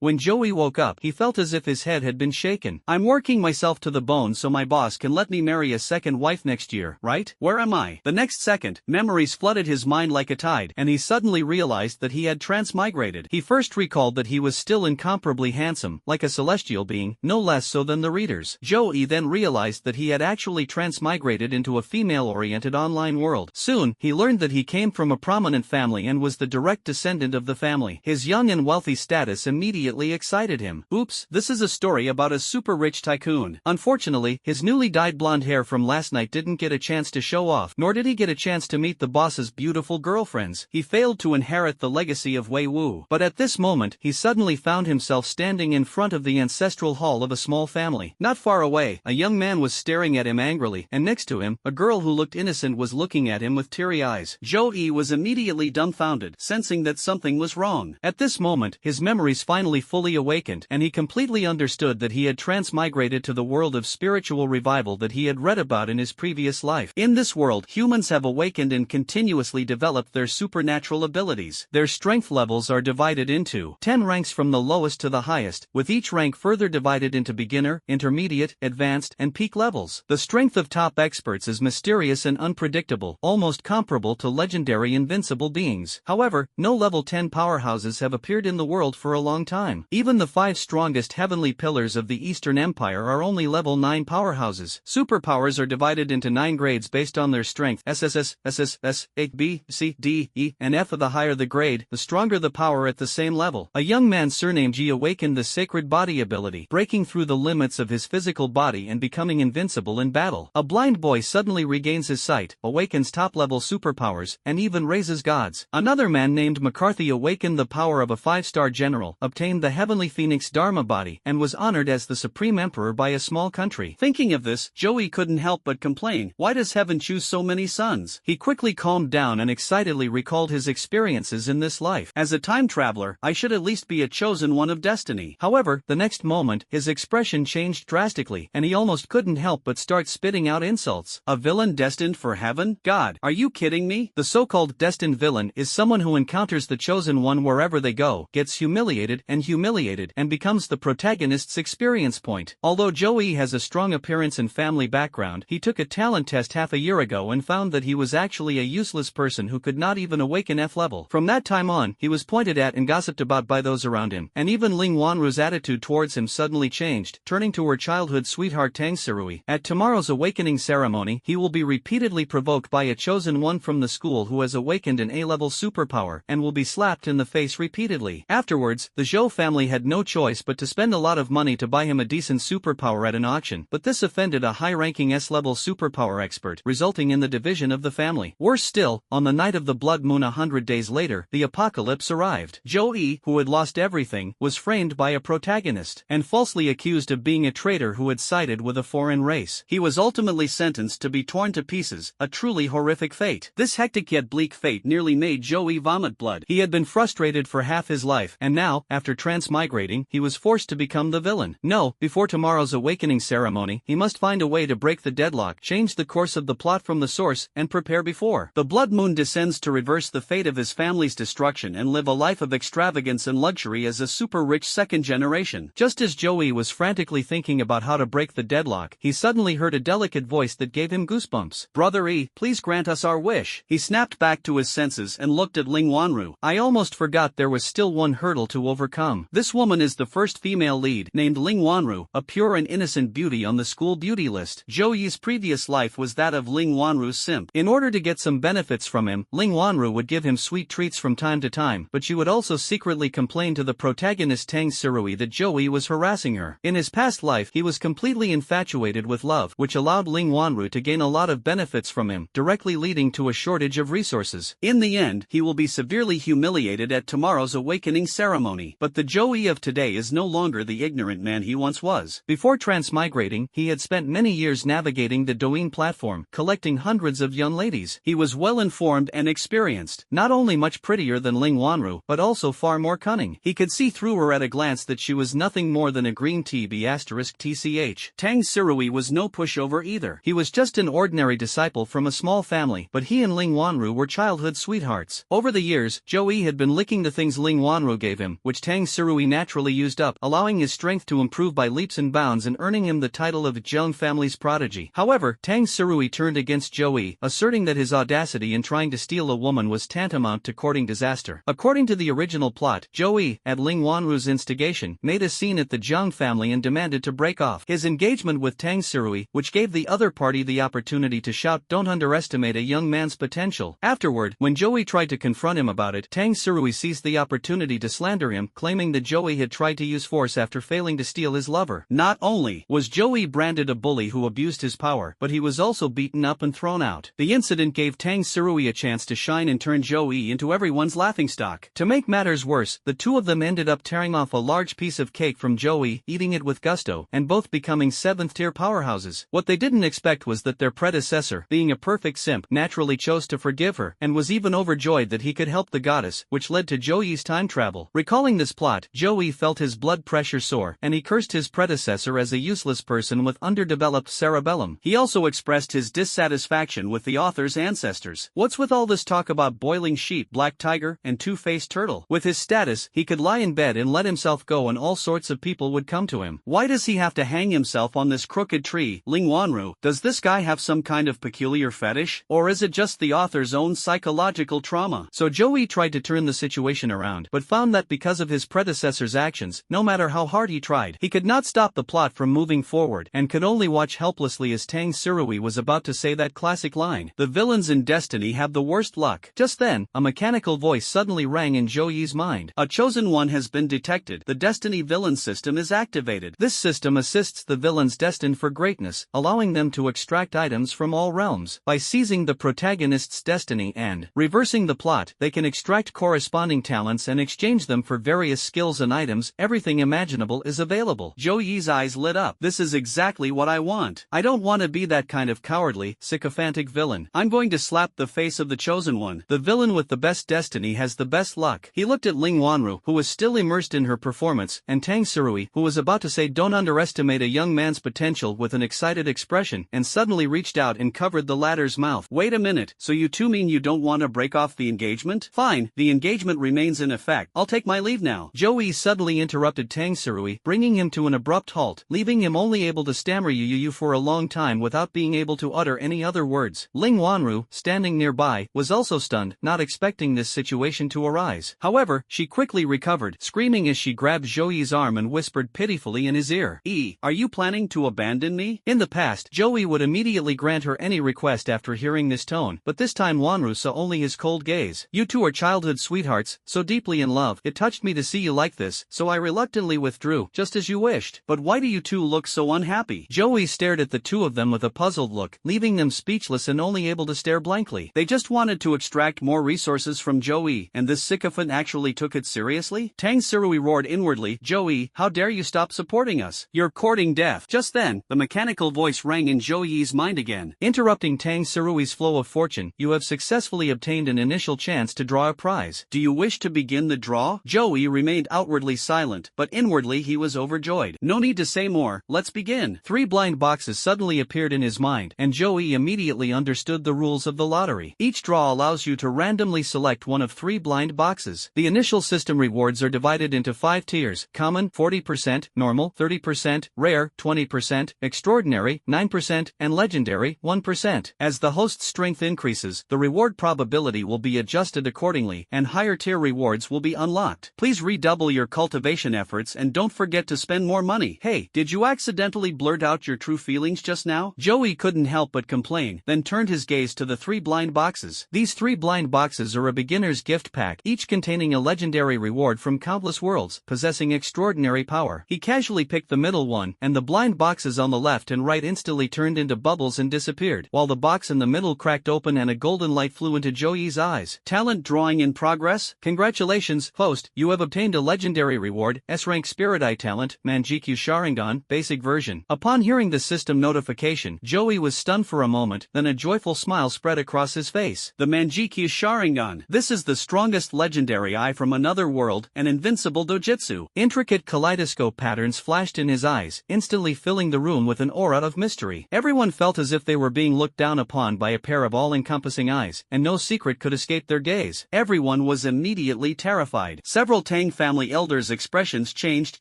When Joey woke up, he felt as if his head had been shaken. I'm working myself to the bone so my boss can let me marry a second wife next year, right? Where am I? The next second, memories flooded his mind like a tide, and he suddenly realized that he had transmigrated. He first recalled that he was still incomparably handsome, like a celestial being, no less so than the readers. Joey then realized that he had actually transmigrated into a female-oriented online world. Soon, he learned that he came from a prominent family and was the direct descendant of the family. His young and wealthy status immediately excited him. Oops, this is a story about a super rich tycoon. Unfortunately, his newly dyed blonde hair from last night didn't get a chance to show off, nor did he get a chance to meet the boss's beautiful girlfriends. He failed to inherit the legacy of Wei Wu. But at this moment, he suddenly found himself standing in front of the ancestral hall of a small family. Not far away, a young man was staring at him angrily, and next to him, a girl who looked innocent was looking at him with teary eyes. Joey was immediately dumbfounded, sensing that something was wrong. At this moment, his memories finally fully awakened, and he completely understood that he had transmigrated to the world of spiritual revival that he had read about in his previous life. In this world, humans have awakened and continuously developed their supernatural abilities. Their strength levels are divided into 10 ranks from the lowest to the highest, with each rank further divided into beginner, intermediate, advanced, and peak levels. The strength of top experts is mysterious and unpredictable, almost comparable to legendary invincible beings. However, no level 10 powerhouses have appeared in the world for a long time. Even the 5 strongest heavenly pillars of the Eastern Empire are only level 9 powerhouses. Superpowers are divided into 9 grades based on their strength: SSS, SSS, A, B, C, D, E, and F. The higher the grade, the stronger the power at the same level. A young man surnamed G awakened the sacred body ability, breaking through the limits of his physical body and becoming invincible in battle. A blind boy suddenly regains his sight, awakens top-level superpowers, and even raises gods. Another man named McCarthy awakened the power of a 5-star general, obtained the heavenly phoenix Dharma body, and was honored as the supreme emperor by a small country. Thinking of this, Joey couldn't help but complain. Why does heaven choose so many sons? He quickly calmed down and excitedly recalled his experiences in this life. As a time traveler, I should at least be a chosen one of destiny. However, the next moment, his expression changed drastically, and he almost couldn't help but start spitting out insults. A villain destined for heaven? God, are you kidding me? The so-called destined villain is someone who encounters the chosen one wherever they go, gets humiliated, and becomes the protagonist's experience point. Although Joey has a strong appearance and family background, he took a talent test half a year ago and found that he was actually a useless person who could not even awaken F level. From that time on, he was pointed at and gossiped about by those around him, and even Ling Wanru's attitude towards him suddenly changed, turning to her childhood sweetheart Tang Sirui. At tomorrow's awakening ceremony, he will be repeatedly provoked by a chosen one from the school who has awakened an A-level superpower, and will be slapped in the face repeatedly. Afterwards, the Zhou family had no choice but to spend a lot of money to buy him a decent superpower at an auction, but this offended a high-ranking S-level superpower expert, resulting in the division of the family. Worse still, on the night of the blood moon 100 days later, the apocalypse arrived. Joey, who had lost everything, was framed by a protagonist, and falsely accused of being a traitor who had sided with a foreign race. He was ultimately sentenced to be torn to pieces, a truly horrific fate. This hectic yet bleak fate nearly made Joey vomit blood. He had been frustrated for half his life, and now, after transmigrating, he was forced to become the villain. No, before tomorrow's awakening ceremony, he must find a way to break the deadlock, change the course of the plot from the source, and prepare before the blood moon descends to reverse the fate of his family's destruction and live a life of extravagance and luxury as a super-rich second generation. Just as Joey was frantically thinking about how to break the deadlock, he suddenly heard a delicate voice that gave him goosebumps. Brother E, please grant us our wish. He snapped back to his senses and looked at Ling Wanru. I almost forgot there was still one hurdle to overcome. This woman is the first female lead, named Ling Wanru, a pure and innocent beauty on the school beauty list. Joey's previous life was that of Ling Wanru's simp. In order to get some benefits from him, Ling Wanru would give him sweet treats from time to time, but she would also secretly complain to the protagonist Tang Sirui that Joey was harassing her. In his past life, he was completely infatuated with love, which allowed Ling Wanru to gain a lot of benefits from him, directly leading to a shortage of resources. In the end, he will be severely humiliated at tomorrow's awakening ceremony. But the Joey of today is no longer the ignorant man he once was. Before transmigrating, he had spent many years navigating the Douyin platform, collecting hundreds of young ladies. He was well informed and experienced, not only much prettier than Ling Wanru, but also far more cunning. He could see through her at a glance that she was nothing more than a green TB*TCH. Tang Sirui was no pushover either. He was just an ordinary disciple from a small family, but he and Ling Wanru were childhood sweethearts. Over the years, Joey had been licking the things Ling Wanru gave him, which Tang Surui naturally used up, allowing his strength to improve by leaps and bounds and earning him the title of Jeong family's prodigy. However, Tang Surui turned against Joey, asserting that his audacity in trying to steal a woman was tantamount to courting disaster. According to the original plot, Joey, at Ling Wanru's instigation, made a scene at the Jeong family and demanded to break off his engagement with Tang Surui, which gave the other party the opportunity to shout, "Don't underestimate a young man's potential." Afterward, when Joey tried to confront him about it, Tang Surui seized the opportunity to slander him, claiming that Joey had tried to use force after failing to steal his lover. Not only was Joey branded a bully who abused his power, but he was also beaten up and thrown out. The incident gave Tang Surui a chance to shine and turn Joey into everyone's laughingstock. To make matters worse, the two of them ended up tearing off a large piece of cake from Joey, eating it with gusto, and both becoming 7th-tier powerhouses. What they didn't expect was that their predecessor, being a perfect simp, naturally chose to forgive her, and was even overjoyed that he could help the goddess, which led to Joey's time travel. Recalling this plot, Joey felt his blood pressure soar, and he cursed his predecessor as a useless person with underdeveloped cerebellum. He also expressed his dissatisfaction with the author's ancestors. What's with all this talk about boiling sheep, black tiger, and two-faced turtle? With his status, he could lie in bed and let himself go and all sorts of people would come to him. Why does he have to hang himself on this crooked tree? Ling Wanru, does this guy have some kind of peculiar fetish? Or is it just the author's own psychological trauma? So Joey tried to turn the situation around, but found that because of his predecessor's actions, no matter how hard he tried, he could not stop the plot from moving forward, and could only watch helplessly as Tang Surui was about to say that classic line, "The villains in Destiny have the worst luck." Just then, a mechanical voice suddenly rang in Joey's mind. "A chosen one has been detected. The Destiny villain system is activated." This system assists the villains destined for greatness, allowing them to extract items from all realms. By seizing the protagonist's destiny and reversing the plot, they can extract corresponding talents and exchange them for various skills and items. Everything imaginable is available. Joey's eyes lit up. This is exactly what I want. I don't want to be that kind of cowardly, sycophantic villain. I'm going to slap the face of the chosen one. The villain with the best destiny has the best luck. He looked at Ling Wanru, who was still immersed in her performance, and Tang Surui, who was about to say "Don't underestimate a young man's potential" with an excited expression, and suddenly reached out and covered the latter's mouth. "Wait a minute, so you two mean you don't want to break off the engagement? Fine, the engagement remains in effect. I'll take my leave now." Joey suddenly interrupted Tang Surui, bringing him to an abrupt halt, leaving him only able to stammer you for a long time without being able to utter any other words. Ling Wanru, standing nearby, was also stunned, not expecting this situation to arise. However, she quickly recovered, screaming as she grabbed Joey's arm and whispered pitifully in his ear, Are you planning to abandon me?" In the past, Joey would immediately grant her any request after hearing this tone, but this time Wanru saw only his cold gaze. "You two are childhood sweethearts, so deeply in love. It touched me to see you like this, so I reluctantly withdrew, just as you wished. But why do you two look so unhappy?" Joey stared at the two of them with a puzzled look, leaving them speechless and only able to stare blankly. They just wanted to extract more resources from Joey, and this sycophant actually took it seriously? Tang Surui roared inwardly, "Joey, how dare you stop supporting us? You're courting death." Just then, the mechanical voice rang in Joey's mind again, interrupting Tang Surui's flow of fortune. "You have successfully obtained an initial chance to draw a prize. Do you wish to begin the draw?" Joey remained outwardly silent, but inwardly he was overjoyed. "No need to say more, let's begin." 3 blind boxes suddenly appeared in his mind, and Joey immediately understood the rules of the lottery. Each draw allows you to randomly select one of 3 blind boxes. The initial system rewards are divided into 5 tiers: common 40%, normal 30%, rare 20%, extraordinary 9%, and legendary 1%. As the host's strength increases, the reward probability will be adjusted accordingly, and higher tier rewards will be unlocked. Please redouble your cultivation efforts and don't forget to spend more money. Hey, did you accidentally blurt out your true feelings just now? Joey couldn't help but complain, then turned his gaze to the 3 blind boxes. These 3 blind boxes are a beginner's gift pack, each containing a legendary reward from countless worlds, possessing extraordinary power. He casually picked the middle one, and the blind boxes on the left and right instantly turned into bubbles and disappeared, while the box in the middle cracked open and a golden light flew into Joey's eyes. Talent drawing in progress? Congratulations, host, you have obtained a legendary reward, S-rank Spirit Eye Talent, Manjikyu Sharingan, basic version. Upon hearing the system notification, Joey was stunned for a moment, then a joyful smile spread across his face. The Manjikyu Sharingan. This is the strongest legendary eye from another world, an invincible dojutsu. Intricate kaleidoscope patterns flashed in his eyes, instantly filling the room with an aura of mystery. Everyone felt as if they were being looked down upon by a pair of all-encompassing eyes, and no secret could escape their gaze. Everyone was immediately terrified. Several Tang family elders' expressions changed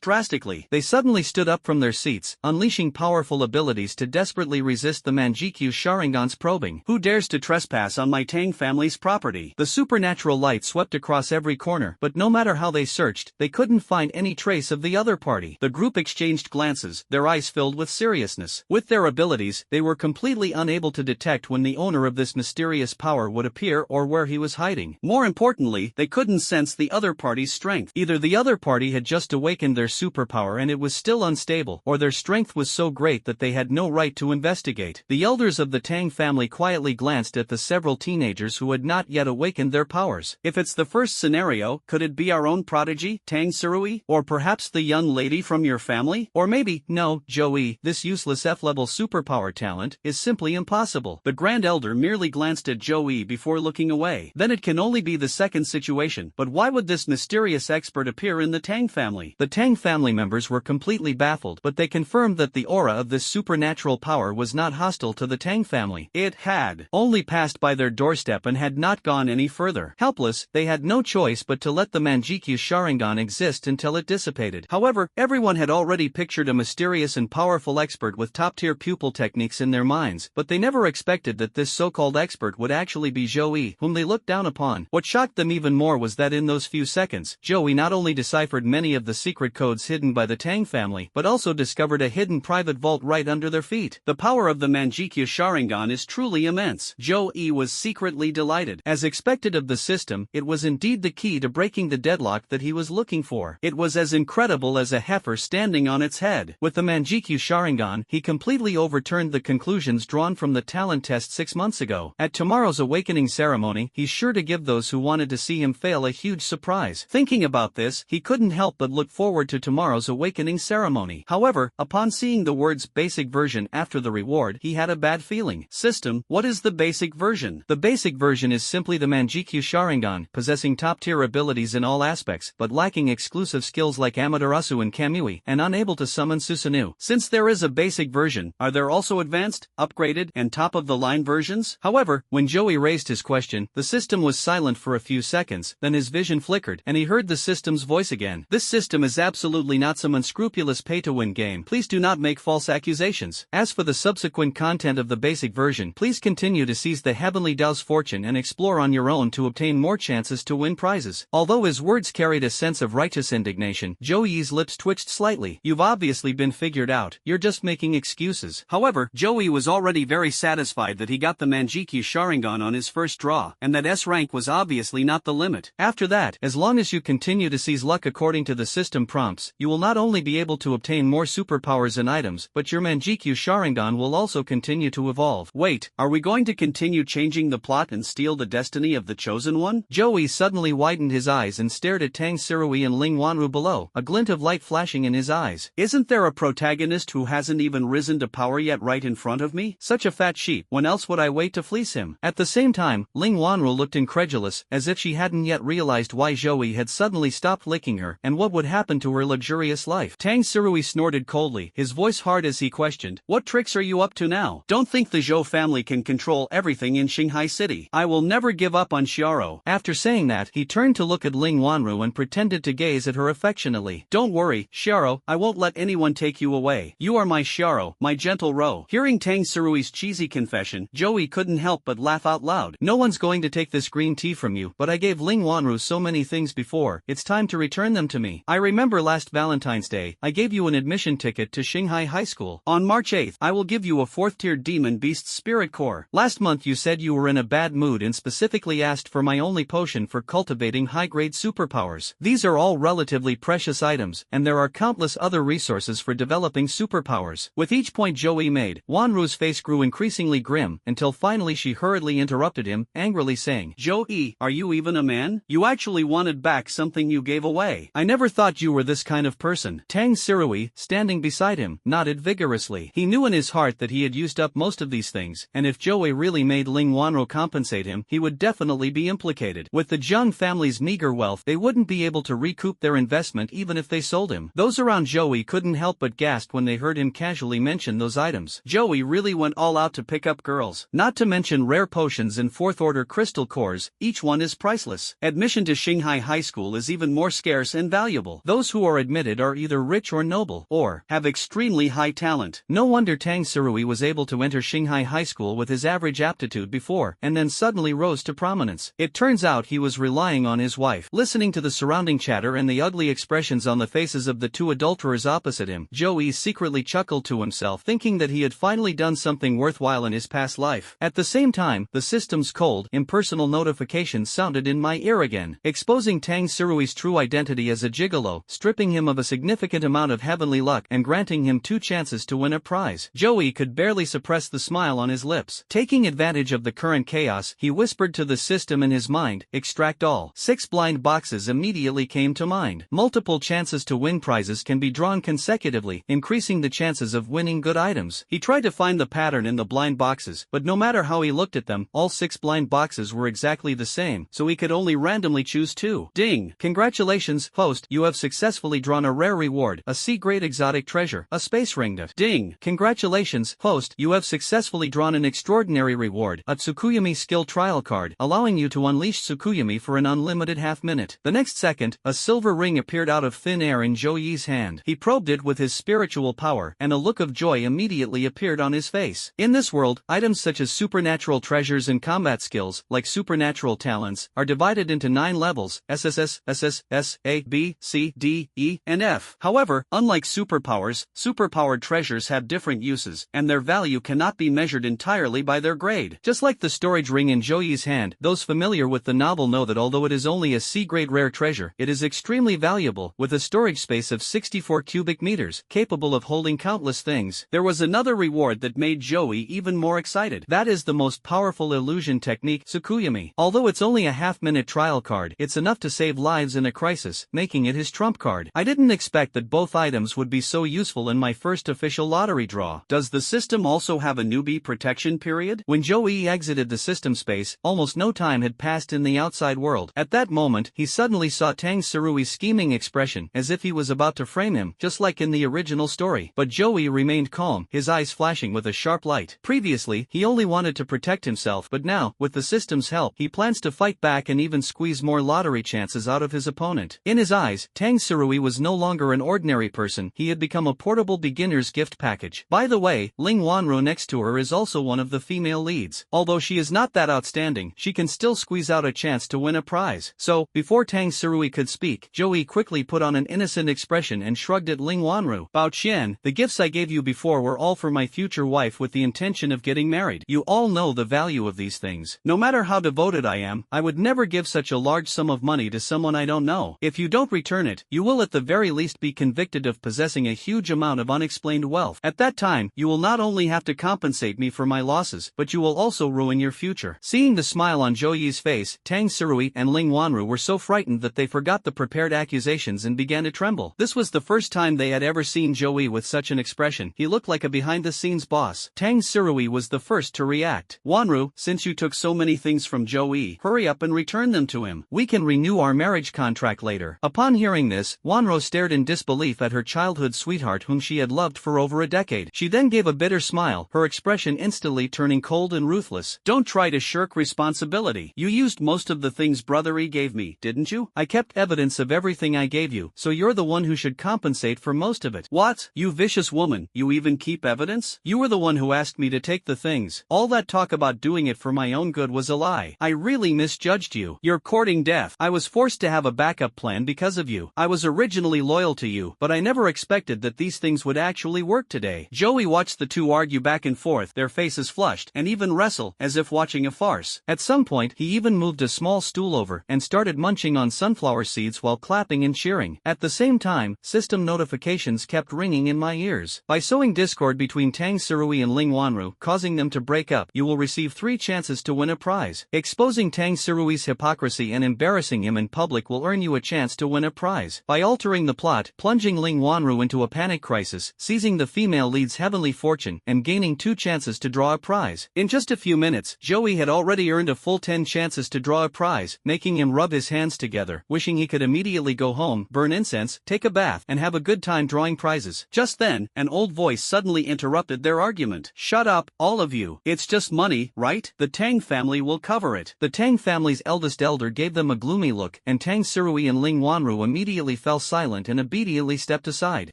drastically. They suddenly stood up from their seats, unleashing powerful abilities to desperately resist the Manjikyu Sharingan's probing. Who dares to trespass on my Tang family's property? The supernatural light swept across every corner, but no matter how they searched, they couldn't find any trace of the other party. The group exchanged glances, their eyes filled with seriousness. With their abilities, they were completely unable to detect when the owner of this mysterious power would appear or where he was hiding. More importantly, they couldn't sense the other party's strength. Either the other party had just awakened their superpower and it was still unstable, or their strength was so great that they had no right to investigate. The elders of the Tang family quietly glanced at the several teenagers who had not yet awakened their powers. If it's the first scenario, could it be our own prodigy, Tang Surui? Or perhaps the young lady from your family? Or maybe, no, Joey, this useless F-level superpower talent is simply impossible. The Grand Elder merely glanced at Joey before looking away. Then it can only be the second situation, but why would this mysterious expert appear in the Tang family? The Tang family members were completely baffled, but they confirmed that the aura of this supernatural power was not hostile to the Tang family. It had only passed by their doorstep and had not gone any further. Helpless, they had no choice but to let the Manjikyu Sharingan exist until it dissipated. However, everyone had already pictured a mysterious and powerful expert with top-tier pupil techniques in their minds, but they never expected that this so-called expert would actually be Joey, whom they looked down upon. What shocked them even more was that in those few seconds, Joey not only deciphered many of the secret codes hidden by the Tang family, but also discovered a hidden private vault right under their feet. The power of the Manjikyu Sharingan is truly immense. Joey was secretly delighted. As expected of the system, it was indeed the key to breaking the deadlock that he was looking for. It was as incredible as a heifer standing on its head. With the Manjikyu Sharingan, he completely overturned the conclusions drawn from the talent test 6 months ago. At tomorrow's awakening ceremony, he's sure to give those who wanted to see him fail a huge surprise. Thinking about this, he couldn't help but look forward to tomorrow's awakening ceremony. However, upon seeing the words basic version after the reward, he had a bad feeling. System, what is the basic version? The basic version is simply the Manjikyu Sharingan, possessing top-tier abilities in all aspects, but lacking exclusive skills like Amaterasu and Kamui, and unable to summon Susanoo. Since there is a basic version, are there also advanced, upgraded, and top-of-the-line versions? However, when Joey raised his question, the system was silent for a few seconds, then his vision flickered, and he heard the system's voice again. This system is absolutely not some unscrupulous pay-to-win game. Please do not make false accusations. As for the subsequent content of the basic version, please continue to seize the Heavenly Dao's fortune and explore on your own to obtain more chances to win prizes. Although his words carried a sense of righteous indignation, Joey's lips twitched slightly. You've obviously been figured out. You're just making excuses. However, Joey was already very satisfied that he got the Manjikyu Sharingan on his first draw, and that S rank was obviously not the limit. After that, as long as you continue to seize luck according to the system prompts, you will not only be able to obtain more superpowers and items, but your Manjikyu Sharingan will also continue to evolve. Wait, are we going to continue changing the plot and steal the destiny of the Chosen One? Joey suddenly widened his eyes and stared at Tang Surui and Ling Wanru below, a glint of light flashing in his eyes. Isn't there a protagonist who hasn't even risen to power yet right in front of me? Such a fat sheep, when else would I wait to fleece him? At the same time, Ling Wanru looked incredulous, as if she hadn't yet realized why Joey had suddenly stopped licking her, and what would happen to her luxurious life. Tang Surui snorted coldly, his voice hard as he questioned, "What tricks are you up to now? Don't think the Zhou family can control everything in Shanghai City. I will never give up on Xiao." After saying that, he turned to look at Ling Wanru and pretended to gaze at her affectionately. "Don't worry, Xiao, I won't let anyone take you away. You are my Xiao, my gentle Ro." Hearing Tang Surui's cheesy confession, Joey couldn't help but laugh out loud. "No one's going to take this green tea from you, but I gave Ling Wanru so many things before, it's time to return them to me. I remember last Valentine's Day, I gave you an admission ticket to Shanghai High School. On March 8th, I will give you a 4th-tier Demon Beast Spirit Core. Last month you said you were in a bad mood and specifically asked for my only potion for cultivating high-grade superpowers. These are all relatively precious items, and there are countless other resources for developing superpowers." With each point Joey made, Wanru's face grew increasingly grim, until finally she hurriedly interrupted him, angrily saying, "Joey, are you even a man? You actually wanted back something you gave away. I never thought you were this kind of person." Tang Surui, standing beside him, nodded vigorously. He knew in his heart that he had used up most of these things, and if Joey really made Ling Wanru compensate him, he would definitely be implicated. With the Zhang family's meager wealth, they wouldn't be able to recoup their investment even if they sold him. Those around Joey couldn't help but gasp when they heard him casually mention those items. Joey really went all out to pick up girls. Not to mention rare potions and 4th-order crystal cores, each one is priceless. Admission to Shanghai High School is even even more scarce and valuable. Those who are admitted are either rich or noble, or have extremely high talent. No wonder Tang Sirui was able to enter Shanghai High School with his average aptitude before, and then suddenly rose to prominence. It turns out he was relying on his wife. Listening to the surrounding chatter and the ugly expressions on the faces of the two adulterers opposite him, Joey secretly chuckled to himself, thinking that he had finally done something worthwhile in his past life. At the same time, the system's cold, impersonal notifications sounded in my ear again, exposing Tang Sirui's true identity as a gigolo, stripping him of a significant amount of heavenly luck and granting him 2 chances to win a prize. Joey could barely suppress the smile on his lips. Taking advantage of the current chaos, he whispered to the system in his mind, "Extract all." 6 blind boxes immediately came to mind. Multiple chances to win prizes can be drawn consecutively, increasing the chances of winning good items. He tried to find the pattern in the blind boxes, but no matter how he looked at them, all 6 blind boxes were exactly the same, so he could only randomly choose 2. Ding! Congratulations, host, you have successfully drawn a rare reward, a C-grade exotic treasure, a space ring. Ding! Congratulations, host, you have successfully drawn an extraordinary reward, a Tsukuyami skill trial card, allowing you to unleash Tsukuyami for an unlimited half-minute. The next second, a silver ring appeared out of thin air in Joey's hand. He probed it with his spiritual power, and a look of joy immediately appeared on his face. In this world, items such as supernatural treasures and combat skills, like supernatural talents, are divided into 9 levels: SSS, SS, A, B, C, D, E, and F. However, unlike superpowers, superpowered treasures have different uses, and their value cannot be measured entirely by their grade. Just like the storage ring in Joey's hand, those familiar with the novel know that although it is only a C-grade rare treasure, it is extremely valuable, with a storage space of 64 cubic meters, capable of holding countless things. There was another reward that made Joey even more excited. That is the most powerful illusion technique, Tsukuyami. Although it's only a half-minute trial card, it's enough to save lives in a crisis, making it his trump card. I didn't expect that both items would be so useful in my first official lottery draw. Does the system also have a newbie protection period? When Joey exited the system space, almost no time had passed in the outside world. At that moment, he suddenly saw Tang Sirui's scheming expression, as if he was about to frame him, just like in the original story. But Joey remained calm, his eyes flashing with a sharp light. Previously, he only wanted to protect himself, but now, with the system's help, he plans to fight back and even squeeze more lottery chances out of his opponent. In his eyes, Tang Sirui was no longer an ordinary person, he had become a portable beginner's gift package. By the way, Ling Wanru next to her is also one of the female leads. Although she is not that outstanding, she can still squeeze out a chance to win a prize. So, before Tang Sirui could speak, Joey quickly put on an innocent expression and shrugged at Ling Wanru. "Bao Qian, the gifts I gave you before were all for my future wife with the intention of getting married. You all know the value of these things. No matter how devoted I am, I would never give such a large sum of money to someone I don't know. If you don't return it, you will at the very least be convicted of possessing a huge amount of unexplained wealth. At that time, you will not only have to compensate me for my losses, but you will also ruin your future." Seeing the smile on Joey's face, Tang Sirui and Ling Wanru were so frightened that they forgot the prepared accusations and began to tremble. This was the first time they had ever seen Joey with such an expression. He looked like a behind-the-scenes boss. Tang Sirui was the first to react. "Wanru, since you took so many things from Joey, hurry up and return them to him. We can renew our marriage contract later." Upon hearing this, Wanru stared in disbelief at her childhood sweetheart whom she had loved for over a decade. She then gave a bitter smile, her expression instantly turning cold and ruthless. "Don't try to shirk responsibility. You used most of the things Brother E gave me, didn't you? I kept evidence of everything I gave you, so you're the one who should compensate for most of it." "What? You vicious woman, you even keep evidence? You were the one who asked me to take the things. All that talk about doing it for my own good was a lie. I really misjudged you. You're courting death. I was forced to have a backup plan because of you. I was originally loyal to you, but I never expected that these things would actually work today." Joey watched the two argue back and forth, their faces flushed, and even wrestle, as if watching a farce. At some point, he even moved a small stool over and started munching on sunflower seeds while clapping and cheering. At the same time, system notifications kept ringing in my ears. "By sowing discord between Tang Sirui and Ling Wanru, causing them to break up, you will receive 3 chances to win a prize. Exposing Tang Sirui's hypocrisy and embarrassing him in public will earn you a chance to win a prize. By altering the plot, plunging Ling Wanru into a panic crisis, seizing the female lead's heavenly fortune, and gaining 2 chances to draw a prize." In just a few minutes, Joey had already earned a full 10 chances to draw a prize, making him rub his hands together, wishing he could immediately go home, burn incense, take a bath, and have a good time drawing prizes. Just then, an old voice suddenly interrupted their argument. "Shut up, all of you. It's just money, right? The Tang family will cover it." The Tang family's eldest elder gave them a gloomy look, and Tang Sirui Sirui and Ling Wanru immediately fell silent and obediently stepped aside.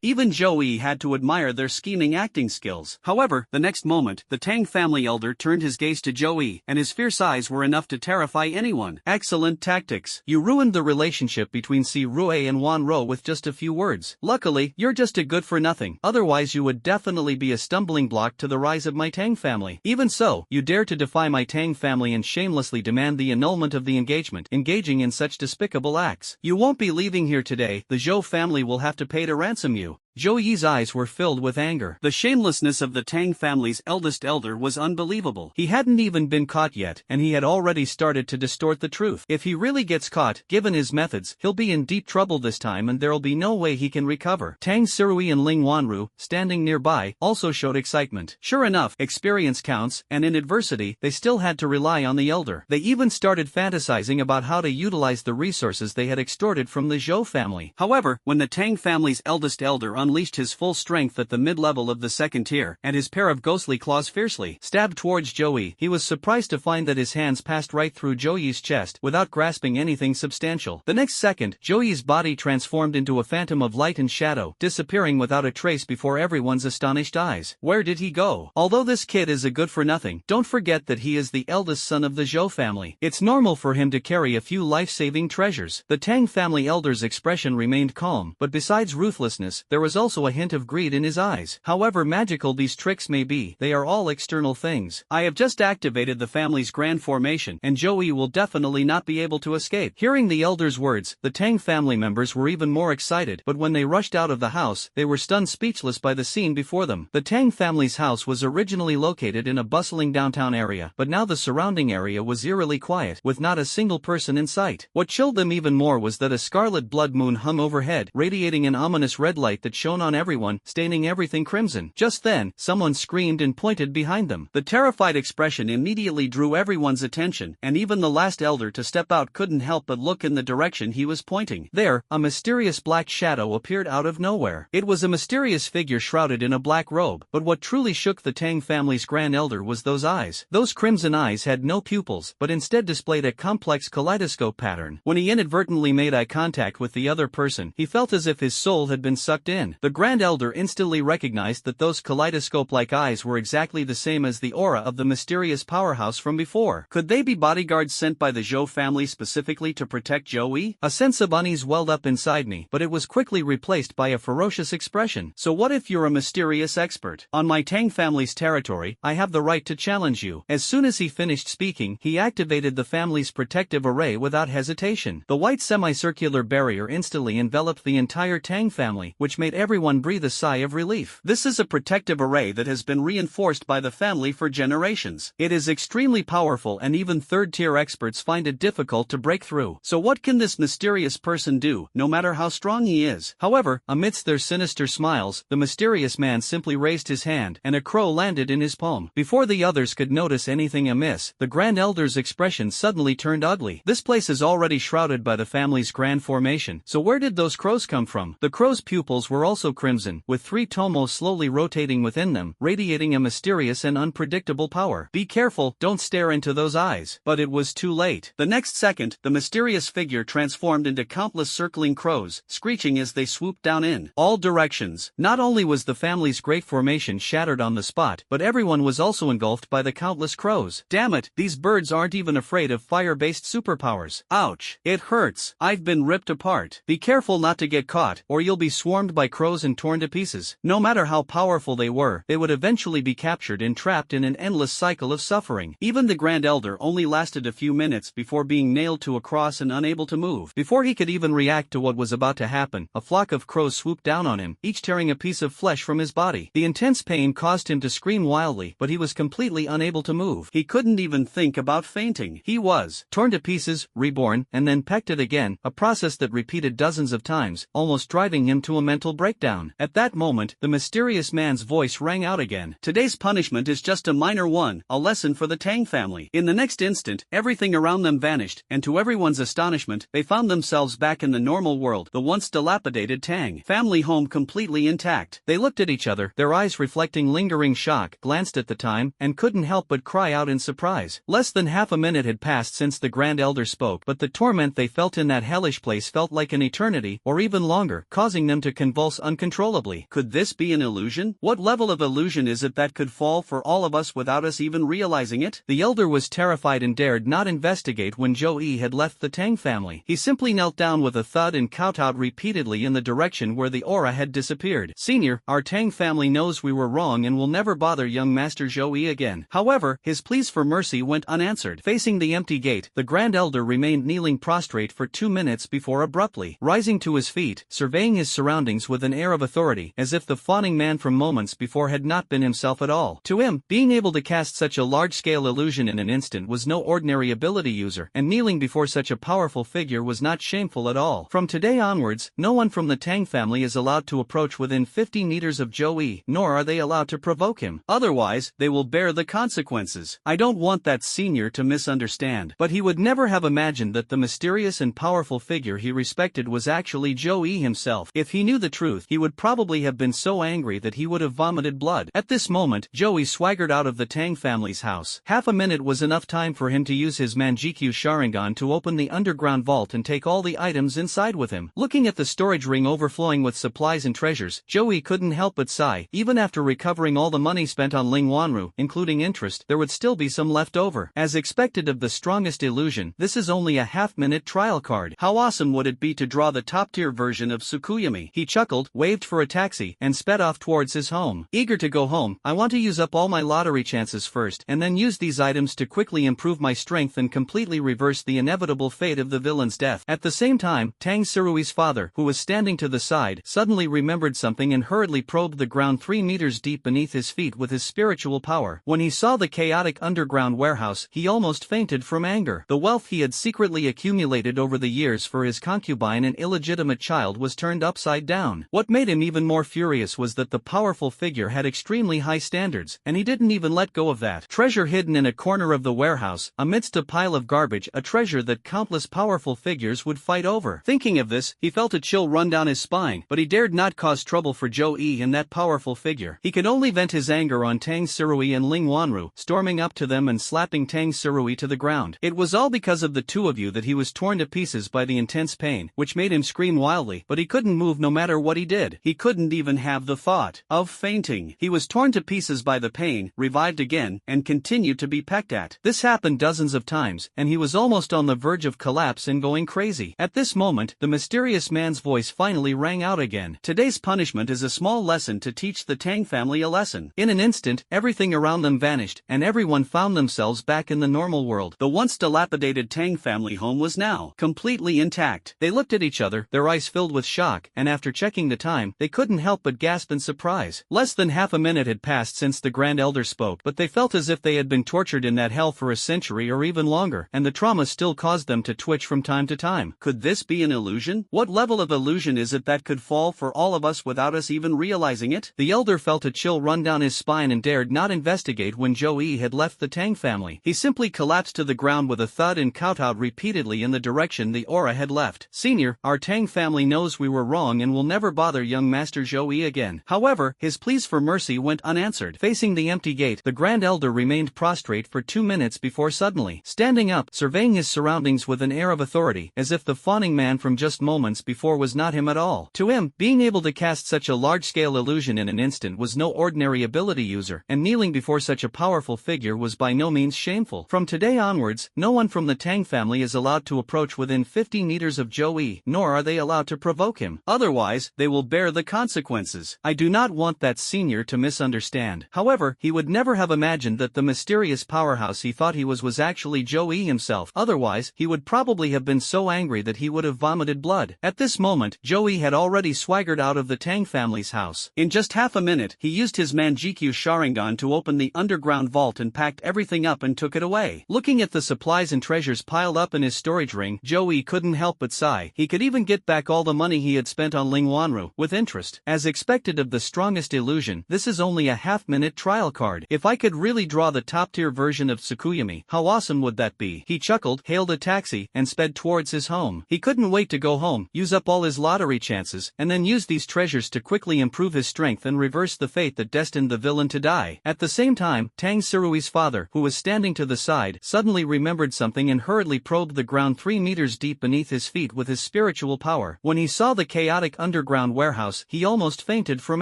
Even Joey had to admire their scheming acting skills. However, the next moment, the Tang family elder turned his gaze to Joey, and his fierce eyes were enough to terrify anyone. Excellent tactics. You ruined the relationship between Sirui and Wanru with just a few words. Luckily, you're just a good-for-nothing. Otherwise you would definitely be a stumbling block to the rise of my Tang family. Even so, you dare to defy my Tang family and shamelessly demand the annulment of the engagement, engaging in such despicable acts. You won't be leaving here today. The Zhou family will have to pay to ransom you. Zhou Yi's eyes were filled with anger. The shamelessness of the Tang family's eldest elder was unbelievable. He hadn't even been caught yet, and he had already started to distort the truth. If he really gets caught, given his methods, he'll be in deep trouble this time and there'll be no way he can recover. Tang Sirui and Ling Wanru, standing nearby, also showed excitement. Sure enough, experience counts, and in adversity, they still had to rely on the elder. They even started fantasizing about how to utilize the resources they had extorted from the Zhou family. However, when the Tang family's eldest elder unleashed his full strength at the mid-level of the second tier, and his pair of ghostly claws fiercely stabbed towards Joey, he was surprised to find that his hands passed right through Joey's chest without grasping anything substantial. The next second, Joey's body transformed into a phantom of light and shadow, disappearing without a trace before everyone's astonished eyes. Where did he go? Although this kid is a good-for-nothing, don't forget that he is the eldest son of the Zhou family. It's normal for him to carry a few life-saving treasures. The Tang family elder's expression remained calm, but besides ruthlessness, there was also a hint of greed in his eyes. However magical these tricks may be, they are all external things. I have just activated the family's grand formation, and Joey will definitely not be able to escape. Hearing the elder's words, the Tang family members were even more excited, but when they rushed out of the house, they were stunned speechless by the scene before them. The Tang family's house was originally located in a bustling downtown area, but now the surrounding area was eerily quiet, with not a single person in sight. What chilled them even more was that a scarlet blood moon hung overhead, radiating an ominous red light that shone on everyone, staining everything crimson. Just then, someone screamed and pointed behind them. The terrified expression immediately drew everyone's attention, and even the last elder to step out couldn't help but look in the direction he was pointing. There, a mysterious black shadow appeared out of nowhere. It was a mysterious figure shrouded in a black robe, but what truly shook the Tang family's grand elder was those eyes. Those crimson eyes had no pupils, but instead displayed a complex kaleidoscope pattern. When he inadvertently made eye contact with the other person, he felt as if his soul had been sucked in. The grand elder instantly recognized that those kaleidoscope-like eyes were exactly the same as the aura of the mysterious powerhouse from before. Could they be bodyguards sent by the Zhou family specifically to protect Joey? A sense of unease welled up inside me, but it was quickly replaced by a ferocious expression. So what if you're a mysterious expert? On my Tang family's territory, I have the right to challenge you. As soon as he finished speaking, he activated the family's protective array without hesitation. The white semicircular barrier instantly enveloped the entire Tang family, which made everyone breathe a sigh of relief. This is a protective array that has been reinforced by the family for generations. It is extremely powerful and even third-tier experts find it difficult to break through. So what can this mysterious person do, no matter how strong he is? However, amidst their sinister smiles, the mysterious man simply raised his hand, and a crow landed in his palm. Before the others could notice anything amiss, the Grand Elder's expression suddenly turned ugly. This place is already shrouded by the family's grand formation, so where did those crows come from? The crow's pupils were also crimson, with 3 tomos slowly rotating within them, radiating a mysterious and unpredictable power. Be careful, don't stare into those eyes. But it was too late. The next second, the mysterious figure transformed into countless circling crows, screeching as they swooped down in all directions. Not only was the family's great formation shattered on the spot, but everyone was also engulfed by the countless crows. Damn it, these birds aren't even afraid of fire-based superpowers. Ouch, it hurts. I've been ripped apart. Be careful not to get caught, or you'll be swarmed by crows and torn to pieces. No matter how powerful they were, they would eventually be captured and trapped in an endless cycle of suffering. Even the Grand Elder only lasted a few minutes before being nailed to a cross and unable to move. Before he could even react to what was about to happen, a flock of crows swooped down on him, each tearing a piece of flesh from his body. The intense pain caused him to scream wildly, but he was completely unable to move. He couldn't even think about fainting. He was torn to pieces, reborn, and then pecked again, a process that repeated dozens of times, almost driving him to a mental breakdown. breakdown. At that moment, the mysterious man's voice rang out again. Today's punishment is just a minor one, a lesson for the Tang family. In the next instant, everything around them vanished, and to everyone's astonishment, they found themselves back in the normal world, the once dilapidated Tang family home completely intact. They looked at each other, their eyes reflecting lingering shock, glanced at the time, and couldn't help but cry out in surprise. Less than half a minute had passed since the Grand Elder spoke, but the torment they felt in that hellish place felt like an eternity, or even longer, causing them to convulse uncontrollably. Could this be an illusion? What level of illusion is it that could fall for all of us without us even realizing it? The elder was terrified and dared not investigate when Joey had left the Tang family. He simply knelt down with a thud and kowtowed repeatedly in the direction where the aura had disappeared. Senior, our Tang family knows we were wrong and will never bother young Master Joey again. However, his pleas for mercy went unanswered. Facing the empty gate, the Grand Elder remained kneeling prostrate for 2 minutes before abruptly rising to his feet, surveying his surroundings with an air of authority, as if the fawning man from moments before had not been himself at all. To him, being able to cast such a large-scale illusion in an instant was no ordinary ability user, and kneeling before such a powerful figure was not shameful at all. From today onwards, no one from the Tang family is allowed to approach within 50 meters of Joey, nor are they allowed to provoke him. Otherwise, they will bear the consequences. I don't want that senior to misunderstand, but he would never have imagined that the mysterious and powerful figure he respected was actually Joey himself. If he knew the truth, he would probably have been so angry that he would have vomited blood. At this moment, Joey swaggered out of the Tang family's house. Half a minute was enough time for him to use his Manjikyu Sharingan to open the underground vault and take all the items inside with him. Looking at the storage ring overflowing with supplies and treasures, Joey couldn't help but sigh. Even after recovering all the money spent on Ling Wanru, including interest, there would still be some left over. As expected of the strongest illusion, this is only a half-minute trial card. How awesome would it be to draw the top-tier version of Tsukuyami? He chuckled, waved for a taxi, and sped off towards his home. Eager to go home, I want to use up all my lottery chances first, and then use these items to quickly improve my strength and completely reverse the inevitable fate of the villain's death. At the same time, Tang Surui's father, who was standing to the side, suddenly remembered something and hurriedly probed the ground 3 meters deep beneath his feet with his spiritual power. When he saw the chaotic underground warehouse, he almost fainted from anger. The wealth he had secretly accumulated over the years for his concubine and illegitimate child was turned upside down. What made him even more furious was that the powerful figure had extremely high standards, and he didn't even let go of that. Treasure hidden in a corner of the warehouse, amidst a pile of garbage, a treasure that countless powerful figures would fight over. Thinking of this, he felt a chill run down his spine, but he dared not cause trouble for Joey and that powerful figure. He could only vent his anger on Tang Surui and Ling Wanru, storming up to them and slapping Tang Surui to the ground. It was all because of the two of you that he was torn to pieces by the intense pain, which made him scream wildly, but he couldn't move no matter what he did. He couldn't even have the thought of fainting. He was torn to pieces by the pain, revived again, and continued to be pecked at. This happened dozens of times, and he was almost on the verge of collapse and going crazy. At this moment, the mysterious man's voice finally rang out again. Today's punishment is a small lesson to teach the Tang family a lesson. In an instant, everything around them vanished, and everyone found themselves back in the normal world. The once dilapidated Tang family home was now completely intact. They looked at each other, their eyes filled with shock, and after checking the time, they couldn't help but gasp in surprise. Less than half a minute had passed since the Grand Elder spoke, but they felt as if they had been tortured in that hell for a century or even longer, and the trauma still caused them to twitch from time to time. Could this be an illusion? What level of illusion is it that could fall for all of us without us even realizing it? The Elder felt a chill run down his spine and dared not investigate when Joey had left the Tang family. He simply collapsed to the ground with a thud and kowtowed repeatedly in the direction the aura had left. Senior, our Tang family knows we were wrong and will never bother young Master Joey again. However, his pleas for mercy went unanswered. Facing the empty gate, the Grand Elder remained prostrate for 2 minutes before suddenly standing up, surveying his surroundings with an air of authority, as if the fawning man from just moments before was not him at all. To him, being able to cast such a large-scale illusion in an instant was no ordinary ability user, and kneeling before such a powerful figure was by no means shameful. From today onwards, no one from the Tang family is allowed to approach within 50 meters of Joey, nor are they allowed to provoke him. Otherwise, they will bear the consequences. I do not want that senior to misunderstand. However, he would never have imagined that the mysterious powerhouse he thought he was actually Joey himself. Otherwise, he would probably have been so angry that he would have vomited blood. At this moment, Joey had already swaggered out of the Tang family's house. In just half a minute, he used his Manjikyu Sharingan to open the underground vault and packed everything up and took it away. Looking at the supplies and treasures piled up in his storage ring, Joey couldn't help but sigh. He could even get back all the money he had spent on Ling Wanru, Wanru, with interest. As expected of the strongest illusion, this is only a half-minute trial card. If I could really draw the top-tier version of Tsukuyami, how awesome would that be? He chuckled, hailed a taxi, and sped towards his home. He couldn't wait to go home, use up all his lottery chances, and then use these treasures to quickly improve his strength and reverse the fate that destined the villain to die. At the same time, Tang Surui's father, who was standing to the side, suddenly remembered something and hurriedly probed the ground 3 meters deep beneath his feet with his spiritual power. When he saw the chaotic underground warehouse, he almost fainted from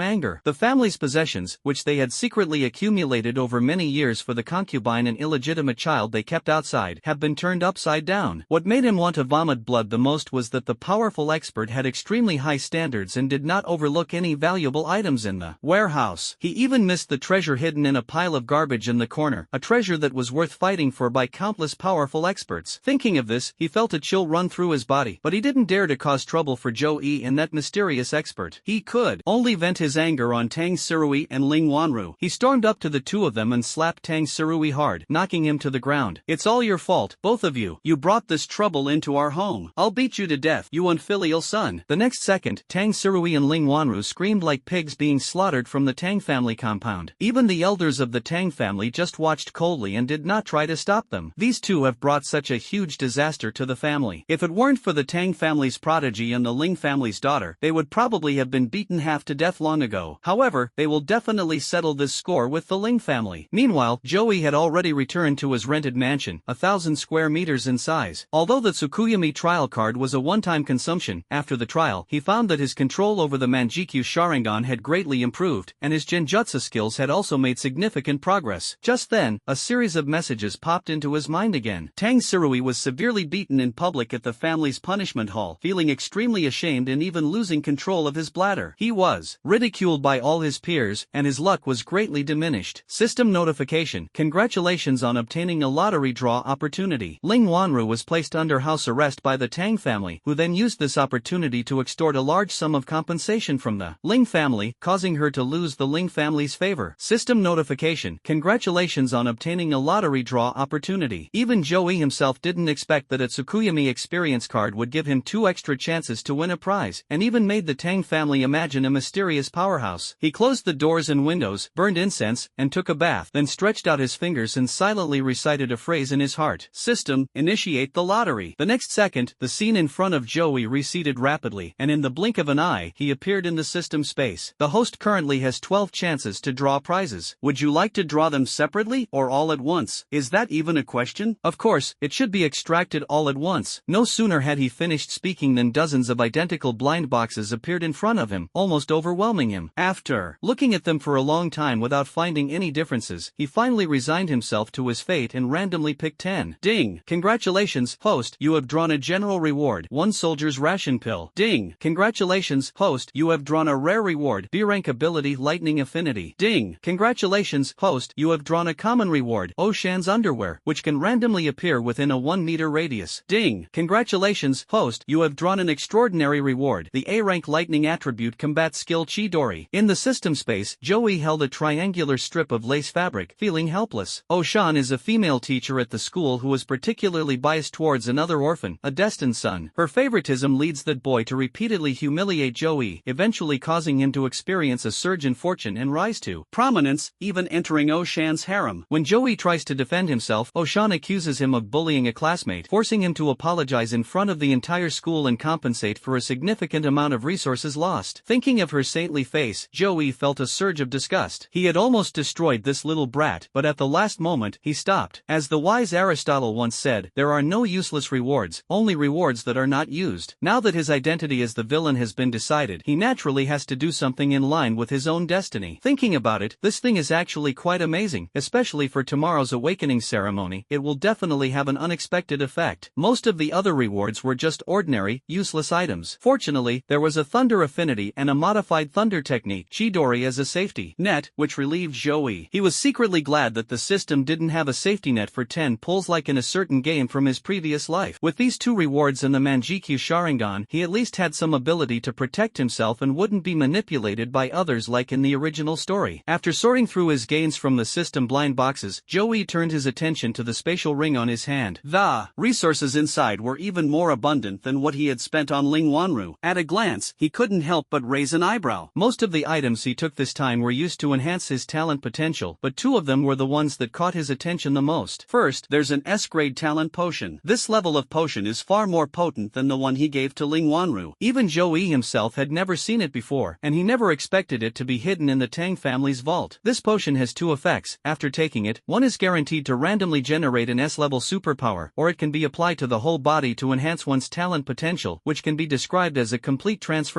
anger. The family's possessions, which they had secretly accumulated over many years for the concubine and illegitimate child they kept outside, have been turned upside down. What made him want to vomit blood the most was that the powerful expert had extremely high standards and did not overlook any valuable items in the warehouse. He even missed the treasure hidden in a pile of garbage in the corner, a treasure that was worth fighting for by countless powerful experts. Thinking of this, he felt a chill run through his body, but he didn't dare to cause trouble for Joe-E and that mysterious expert. He could only vent his anger on Tang Surui and Ling Wanru. He stormed up to the two of them and slapped Tang Surui hard, knocking him to the ground. "It's all your fault, both of you. You brought this trouble into our home. I'll beat you to death, you unfilial son." The next second, Tang Surui and Ling Wanru screamed like pigs being slaughtered from the Tang family compound. Even the elders of the Tang family just watched coldly and did not try to stop them. These two have brought such a huge disaster to the family. If it weren't for the Tang family's prodigy and the Ling family's daughter, they would probably have been beaten half to death long ago. However, they will definitely settle this score with the Ling family. Meanwhile, Joey had already returned to his rented mansion, 1,000 square meters in size. Although the Tsukuyami trial card was a one-time consumption, after the trial, he found that his control over the Manjikyu Sharingan had greatly improved, and his Genjutsu skills had also made significant progress. Just then, a series of messages popped into his mind again. Tang Surui was severely beaten in public at the family's punishment hall, feeling extremely ashamed and even losing control of his bladder. He was ridiculed by all his peers, and his luck was greatly diminished. System notification: congratulations on obtaining a lottery draw opportunity. Ling Wanru was placed under house arrest by the Tang family, who then used this opportunity to extort a large sum of compensation from the Ling family, causing her to lose the Ling family's favor. System notification: congratulations on obtaining a lottery draw opportunity. Even Joey himself didn't expect that a Tsukuyami experience card would give him 2 extra chances to win a prize, and even made the Tang family imagine a mysterious powerhouse. He closed the doors and windows, burned incense, and took a bath, then stretched out his fingers and silently recited a phrase in his heart. System, initiate the lottery. The next second, the scene in front of Joey receded rapidly, and in the blink of an eye, he appeared in the system space. The host currently has 12 chances to draw prizes. Would you like to draw them separately or all at once? Is that even a question? Of course, it should be extracted all at once. No sooner had he finished speaking than dozens of identical blind boxes appeared in front of him, almost overwhelming him. After looking at them for a long time without finding any differences, he finally resigned himself to his fate and randomly picked 10. Ding! Congratulations, host, you have drawn a general reward, 1 soldier's ration pill. Ding! Congratulations, host, you have drawn a rare reward, B rank ability lightning affinity. Ding! Congratulations, host, you have drawn a common reward, Oshan's underwear, which can randomly appear within a 1 meter radius. Ding! Congratulations, host, you have drawn an extraordinary reward, the A rank lightning attribute combat skill Chidori. In the system space, Joey held a triangular strip of lace fabric, feeling helpless. Oshan is a female teacher at the school who was particularly biased towards another orphan, a destined son. Her favoritism leads that boy to repeatedly humiliate Joey, eventually causing him to experience a surge in fortune and rise to prominence, even entering Oshan's harem. When Joey tries to defend himself, Oshan accuses him of bullying a classmate, forcing him to apologize in front of the entire school and compensate for a significant amount of resources lost. Thinking of her saintly face, Joey felt a surge of disgust. He had almost destroyed this little brat, but at the last moment, he stopped. As the wise Aristotle once said, there are no useless rewards, only rewards that are not used. Now that his identity as the villain has been decided, he naturally has to do something in line with his own destiny. Thinking about it, this thing is actually quite amazing, especially for tomorrow's awakening ceremony. It will definitely have an unexpected effect. Most of the other rewards were just ordinary, useless items. Fortunately, there was a thunder affinity and a modified thunder technique, Chidori, as a safety net, which relieved Joey. He was secretly glad that the system didn't have a safety net for 10 pulls like in a certain game from his previous life. With these 2 rewards and the Manjikyu Sharingan, he at least had some ability to protect himself and wouldn't be manipulated by others like in the original story. After sorting through his gains from the system blind boxes, Joey turned his attention to the spatial ring on his hand. The resources inside were even more abundant than what he had spent on Ling Wanru. At a glance, he he couldn't help but raise an eyebrow. Most of the items he took this time were used to enhance his talent potential, but two of them were the ones that caught his attention the most. First, there's an S-grade talent potion. This level of potion is far more potent than the one he gave to Ling Wanru. Even Joey himself had never seen it before, and he never expected it to be hidden in the Tang family's vault. This potion has two effects. After taking it, one is guaranteed to randomly generate an S-level superpower, or it can be applied to the whole body to enhance one's talent potential, which can be described as a complete transformation.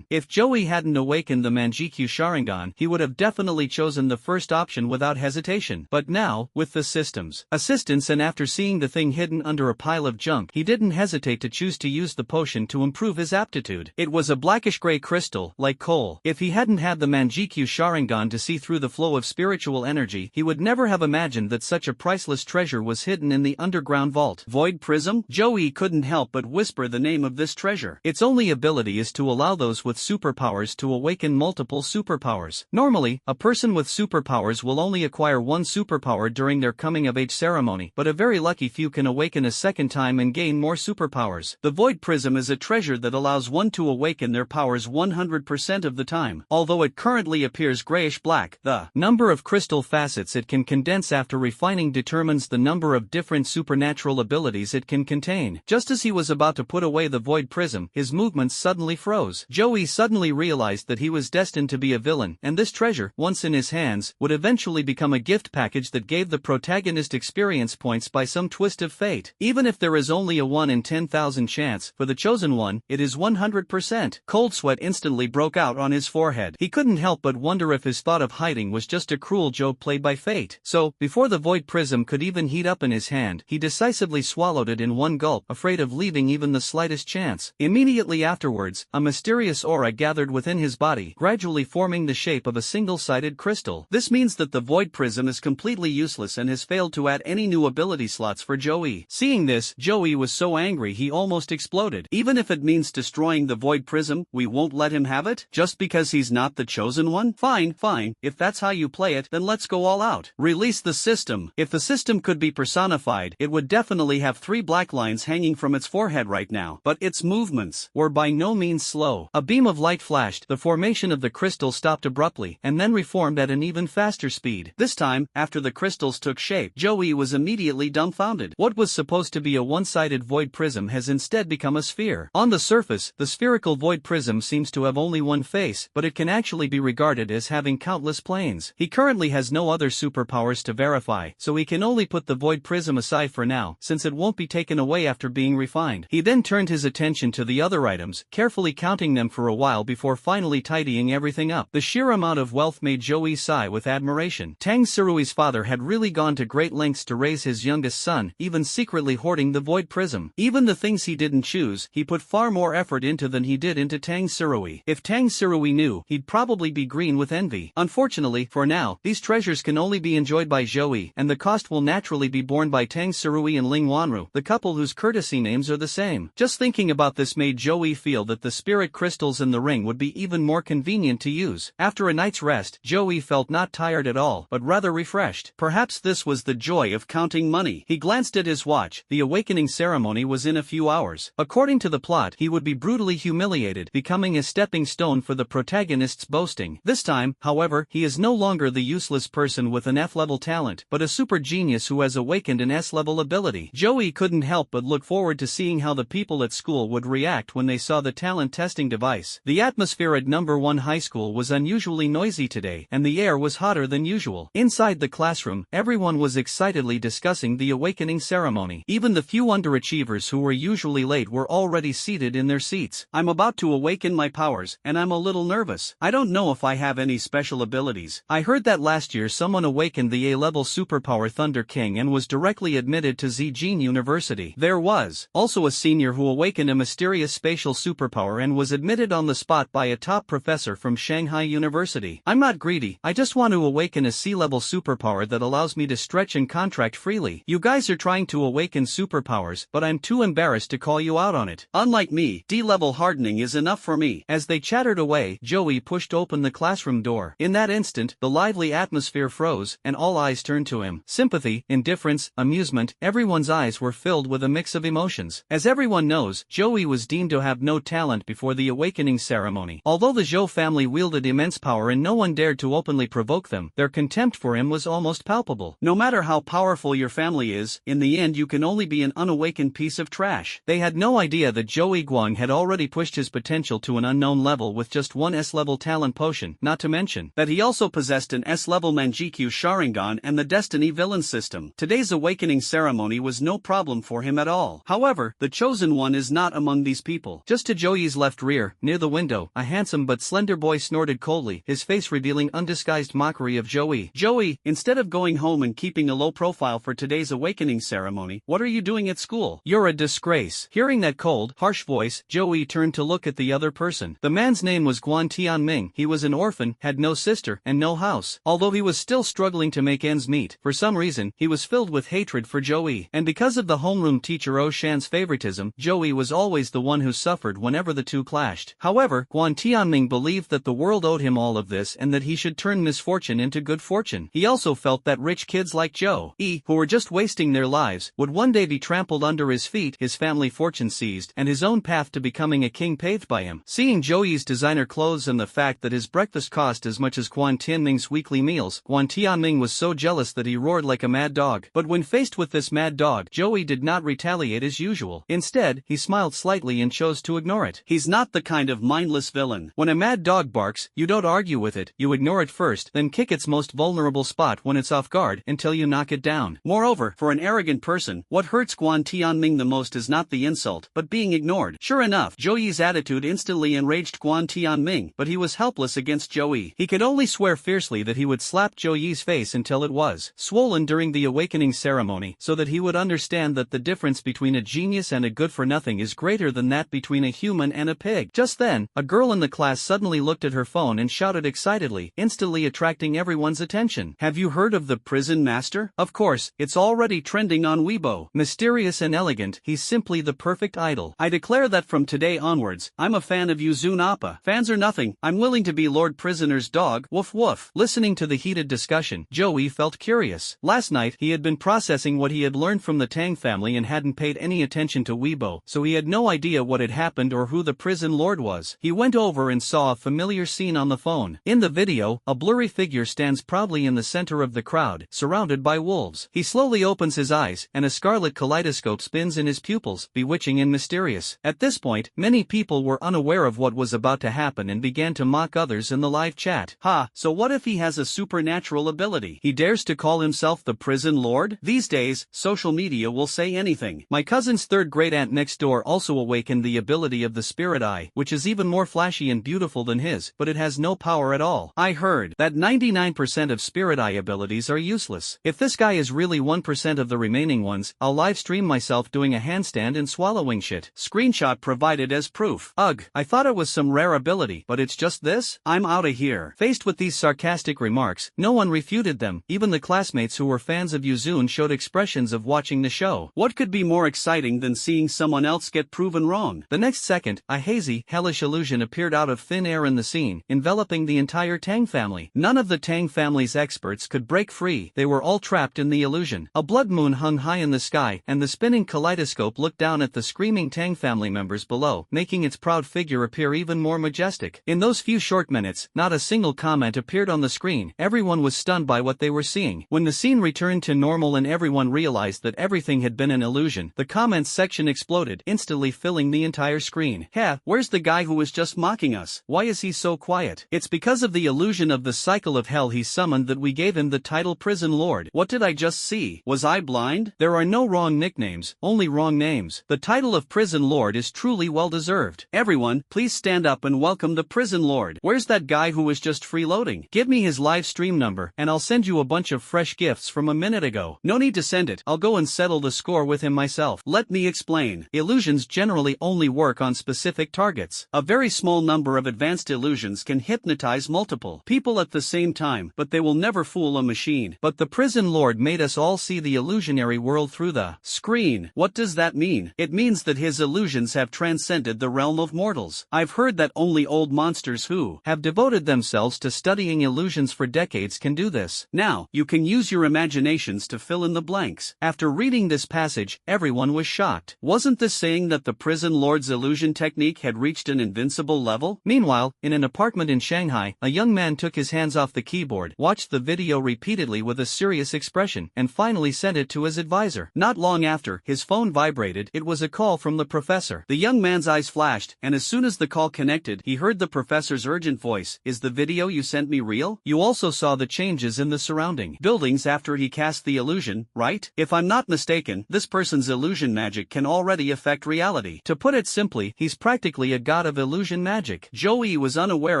If Joey hadn't awakened the Manjikyu Sharingan, he would have definitely chosen the first option without hesitation. But now, with the system's assistance and after seeing the thing hidden under a pile of junk, he didn't hesitate to choose to use the potion to improve his aptitude. It was a blackish-gray crystal, like coal. If he hadn't had the Manjikyu Sharingan to see through the flow of spiritual energy, he would never have imagined that such a priceless treasure was hidden in the underground vault. Void Prism? Joey couldn't help but whisper the name of this treasure. Its only ability is to allow those with superpowers to awaken multiple superpowers. Normally, a person with superpowers will only acquire one superpower during their coming-of-age ceremony, but a very lucky few can awaken a second time and gain more superpowers. The Void Prism is a treasure that allows one to awaken their powers 100% of the time. Although it currently appears grayish-black, the number of crystal facets it can condense after refining determines the number of different supernatural abilities it can contain. Just as he was about to put away the Void Prism, his movements suddenly froze. Joey suddenly realized that he was destined to be a villain, and this treasure, once in his hands, would eventually become a gift package that gave the protagonist experience points by some twist of fate. Even if there is only a 1 in 10,000 chance, for the chosen one, it is 100%. Cold sweat instantly broke out on his forehead. He couldn't help but wonder if his thought of hiding was just a cruel joke played by fate. So, before the Void Prism could even heat up in his hand, he decisively swallowed it in one gulp, afraid of leaving even the slightest chance. Immediately afterwards, a mysterious aura gathered within his body, gradually forming the shape of a single-sided crystal. This means that the Void Prism is completely useless and has failed to add any new ability slots for Joey. Seeing this, Joey was so angry he almost exploded. Even if it means destroying the Void Prism, we won't let him have it? Just because he's not the chosen one? Fine, if that's how you play it, then let's go all out. Release the system. If the system could be personified, it would definitely have 3 black lines hanging from its forehead right now. But its movements were by no means slow. A beam of light flashed, the formation of the crystal stopped abruptly, and then reformed at an even faster speed. This time, after the crystals took shape, Joey was immediately dumbfounded. What was supposed to be a one-sided Void Prism has instead become a sphere. On the surface, the spherical Void Prism seems to have only one face, but it can actually be regarded as having countless planes. He currently has no other superpowers to verify, so he can only put the Void Prism aside for now, since it won't be taken away after being refined. He then turned his attention to the other items, carefully counting them for a while before finally tidying everything up. The sheer amount of wealth made Joey sigh with admiration. Tang Surui's father had really gone to great lengths to raise his youngest son, even secretly hoarding the Void Prism. Even the things he didn't choose, he put far more effort into than he did into Tang Surui. If Tang Surui knew, he'd probably be green with envy. Unfortunately, for now, these treasures can only be enjoyed by Joey, and the cost will naturally be borne by Tang Surui and Ling Wanru, the couple whose courtesy names are the same. Just thinking about this made Joey feel that the spirit crystals in the ring would be even more convenient to use. After a night's rest, Joey felt not tired at all, but rather refreshed. Perhaps this was the joy of counting money. He glanced at his watch. The awakening ceremony was in a few hours. According to the plot, he would be brutally humiliated, becoming a stepping stone for the protagonist's boasting. This time, however, he is no longer the useless person with an F-level talent, but a super genius who has awakened an S-level ability. Joey couldn't help but look forward to seeing how the people at school would react when they saw the talent testing device. The atmosphere at number 1 high school was unusually noisy today, and the air was hotter than usual. Inside the classroom, everyone was excitedly discussing the awakening ceremony. Even the few underachievers who were usually late were already seated in their seats. I'm about to awaken my powers, and I'm a little nervous. I don't know if I have any special abilities. I heard that last year someone awakened the A-level superpower Thunder King and was directly admitted to Zijin University. There was also a senior who awakened a mysterious spatial superpower and was admitted on the spot by a top professor from Shanghai University. I'm not greedy, I just want to awaken a C-level superpower that allows me to stretch and contract freely. You guys are trying to awaken superpowers, but I'm too embarrassed to call you out on it. Unlike me, D-level hardening is enough for me. As they chattered away, Joey pushed open the classroom door. In that instant, the lively atmosphere froze, and all eyes turned to him. Sympathy, indifference, amusement, everyone's eyes were filled with a mix of emotions. As everyone knows, Joey was deemed to have no talent before for the awakening ceremony. Although the Zhou family wielded immense power and no one dared to openly provoke them, their contempt for him was almost palpable. No matter how powerful your family is, in the end you can only be an unawakened piece of trash. They had no idea that Zhou Yiguang had already pushed his potential to an unknown level with just one S-level talent potion, not to mention that he also possessed an S-level Manjikyu Sharingan and the Destiny villain system. Today's awakening ceremony was no problem for him at all. However, the chosen one is not among these people. Just to Zhou left rear, near the window, a handsome but slender boy snorted coldly, his face revealing undisguised mockery of Zhou. Zhou, instead of going home and keeping a low profile for today's awakening ceremony, what are you doing at school? You're a disgrace. Hearing that cold, harsh voice, Zhou turned to look at the other person. The man's name was Guan Tianming. He was an orphan, had no sister, and no house. Although he was still struggling to make ends meet, for some reason, he was filled with hatred for Zhou. And because of the homeroom teacher Oh Shan's favoritism, Zhou was always the one who suffered whenever the two clashed. However, Guan Tianming believed that the world owed him all of this and that he should turn misfortune into good fortune. He also felt that rich kids like Zhou, who were just wasting their lives, would one day be trampled under his feet, his family fortune seized, and his own path to becoming a king paved by him. Seeing Zhou's designer clothes and the fact that his breakfast cost as much as Guan Tianming's weekly meals, Guan Tianming was so jealous that he roared like a mad dog. But when faced with this mad dog, Zhou did not retaliate as usual. Instead, he smiled slightly and chose to ignore it. He's not the kind of mindless villain. When a mad dog barks, you don't argue with it, you ignore it first, then kick its most vulnerable spot when it's off guard until you knock it down. Moreover, for an arrogant person, what hurts Guan Tianming the most is not the insult, but being ignored. Sure enough, Zhou's attitude instantly enraged Guan Tianming, but he was helpless against Zhou. He could only swear fiercely that he would slap Zhou's face until it was swollen during the awakening ceremony, so that he would understand that the difference between a genius and a good-for-nothing is greater than that between a human and a pig. Just then, a girl in the class suddenly looked at her phone and shouted excitedly, instantly attracting everyone's attention. Have you heard of the prison master? Of course, it's already trending on Weibo. Mysterious and elegant, he's simply the perfect idol. I declare that from today onwards, I'm a fan of Yuzun Appa. Fans or nothing, I'm willing to be Lord Prisoner's dog, woof woof. Listening to the heated discussion, Zhou felt curious. Last night, he had been processing what he had learned from the Tang family and hadn't paid any attention to Weibo, so he had no idea what had happened or who the prison lord was. He went over and saw a familiar scene on the phone. In the video, a blurry figure stands proudly in the center of the crowd, surrounded by wolves. He slowly opens his eyes, and a scarlet kaleidoscope spins in his pupils, bewitching and mysterious. At this point, many people were unaware of what was about to happen and began to mock others in the live chat. So what if he has a supernatural ability? He dares to call himself the prison lord? These days, social media will say anything. My cousin's third great aunt next door also awakened the ability of the spirit eye, which is even more flashy and beautiful than his, but it has no power at all. I heard that 99% of spirit eye abilities are useless. If this guy is really 1% of the remaining ones, I'll live stream myself doing a handstand and swallowing shit. Screenshot provided as proof. Ugh, I thought it was some rare ability, but it's just this? I'm outta here. Faced with these sarcastic remarks, no one refuted them. Even the classmates who were fans of Yuzun showed expressions of watching the show. What could be more exciting than seeing someone else get proven wrong? The next second, a hazy, hellish illusion appeared out of thin air in the scene, enveloping the entire Tang family. None of the Tang family's experts could break free. They were all trapped in the illusion. A blood moon hung high in the sky, and the spinning kaleidoscope looked down at the screaming Tang family members below, making its proud figure appear even more majestic. In those few short minutes, not a single comment appeared on the screen. Everyone was stunned by what they were seeing. When the scene returned to normal and everyone realized that everything had been an illusion, the comments section exploded, instantly filling the entire screen. Where's the guy who was just mocking us? Why is he so quiet? It's because of the illusion of the cycle of hell he summoned that we gave him the title Prison Lord. What did I just see? Was I blind? There are no wrong nicknames, only wrong names. The title of Prison Lord is truly well deserved. Everyone, please stand up and welcome the Prison Lord. Where's that guy who was just freeloading? Give me his live stream number, and I'll send you a bunch of fresh gifts from a minute ago. No need to send it, I'll go and settle the score with him myself. Let me explain. Illusions generally only work on specific targets. A very small number of advanced illusions can hypnotize multiple people at the same time, but they will never fool a machine. But the Prison Lord made us all see the illusionary world through the screen. What does that mean? It means that his illusions have transcended the realm of mortals. I've heard that only old monsters who have devoted themselves to studying illusions for decades can do this. Now, you can use your imaginations to fill in the blanks. After reading this passage, everyone was shocked. Wasn't this saying that the Prison Lord's illusion technique physique had reached an invincible level? Meanwhile, in an apartment in Shanghai, a young man took his hands off the keyboard, watched the video repeatedly with a serious expression, and finally sent it to his advisor. Not long after, his phone vibrated. It was a call from the professor. The young man's eyes flashed, and as soon as the call connected, he heard the professor's urgent voice. Is the video you sent me real? You also saw the changes in the surrounding buildings after he cast the illusion, right? If I'm not mistaken, this person's illusion magic can already affect reality. To put it simply, he's practically a god of illusion magic. Joey was unaware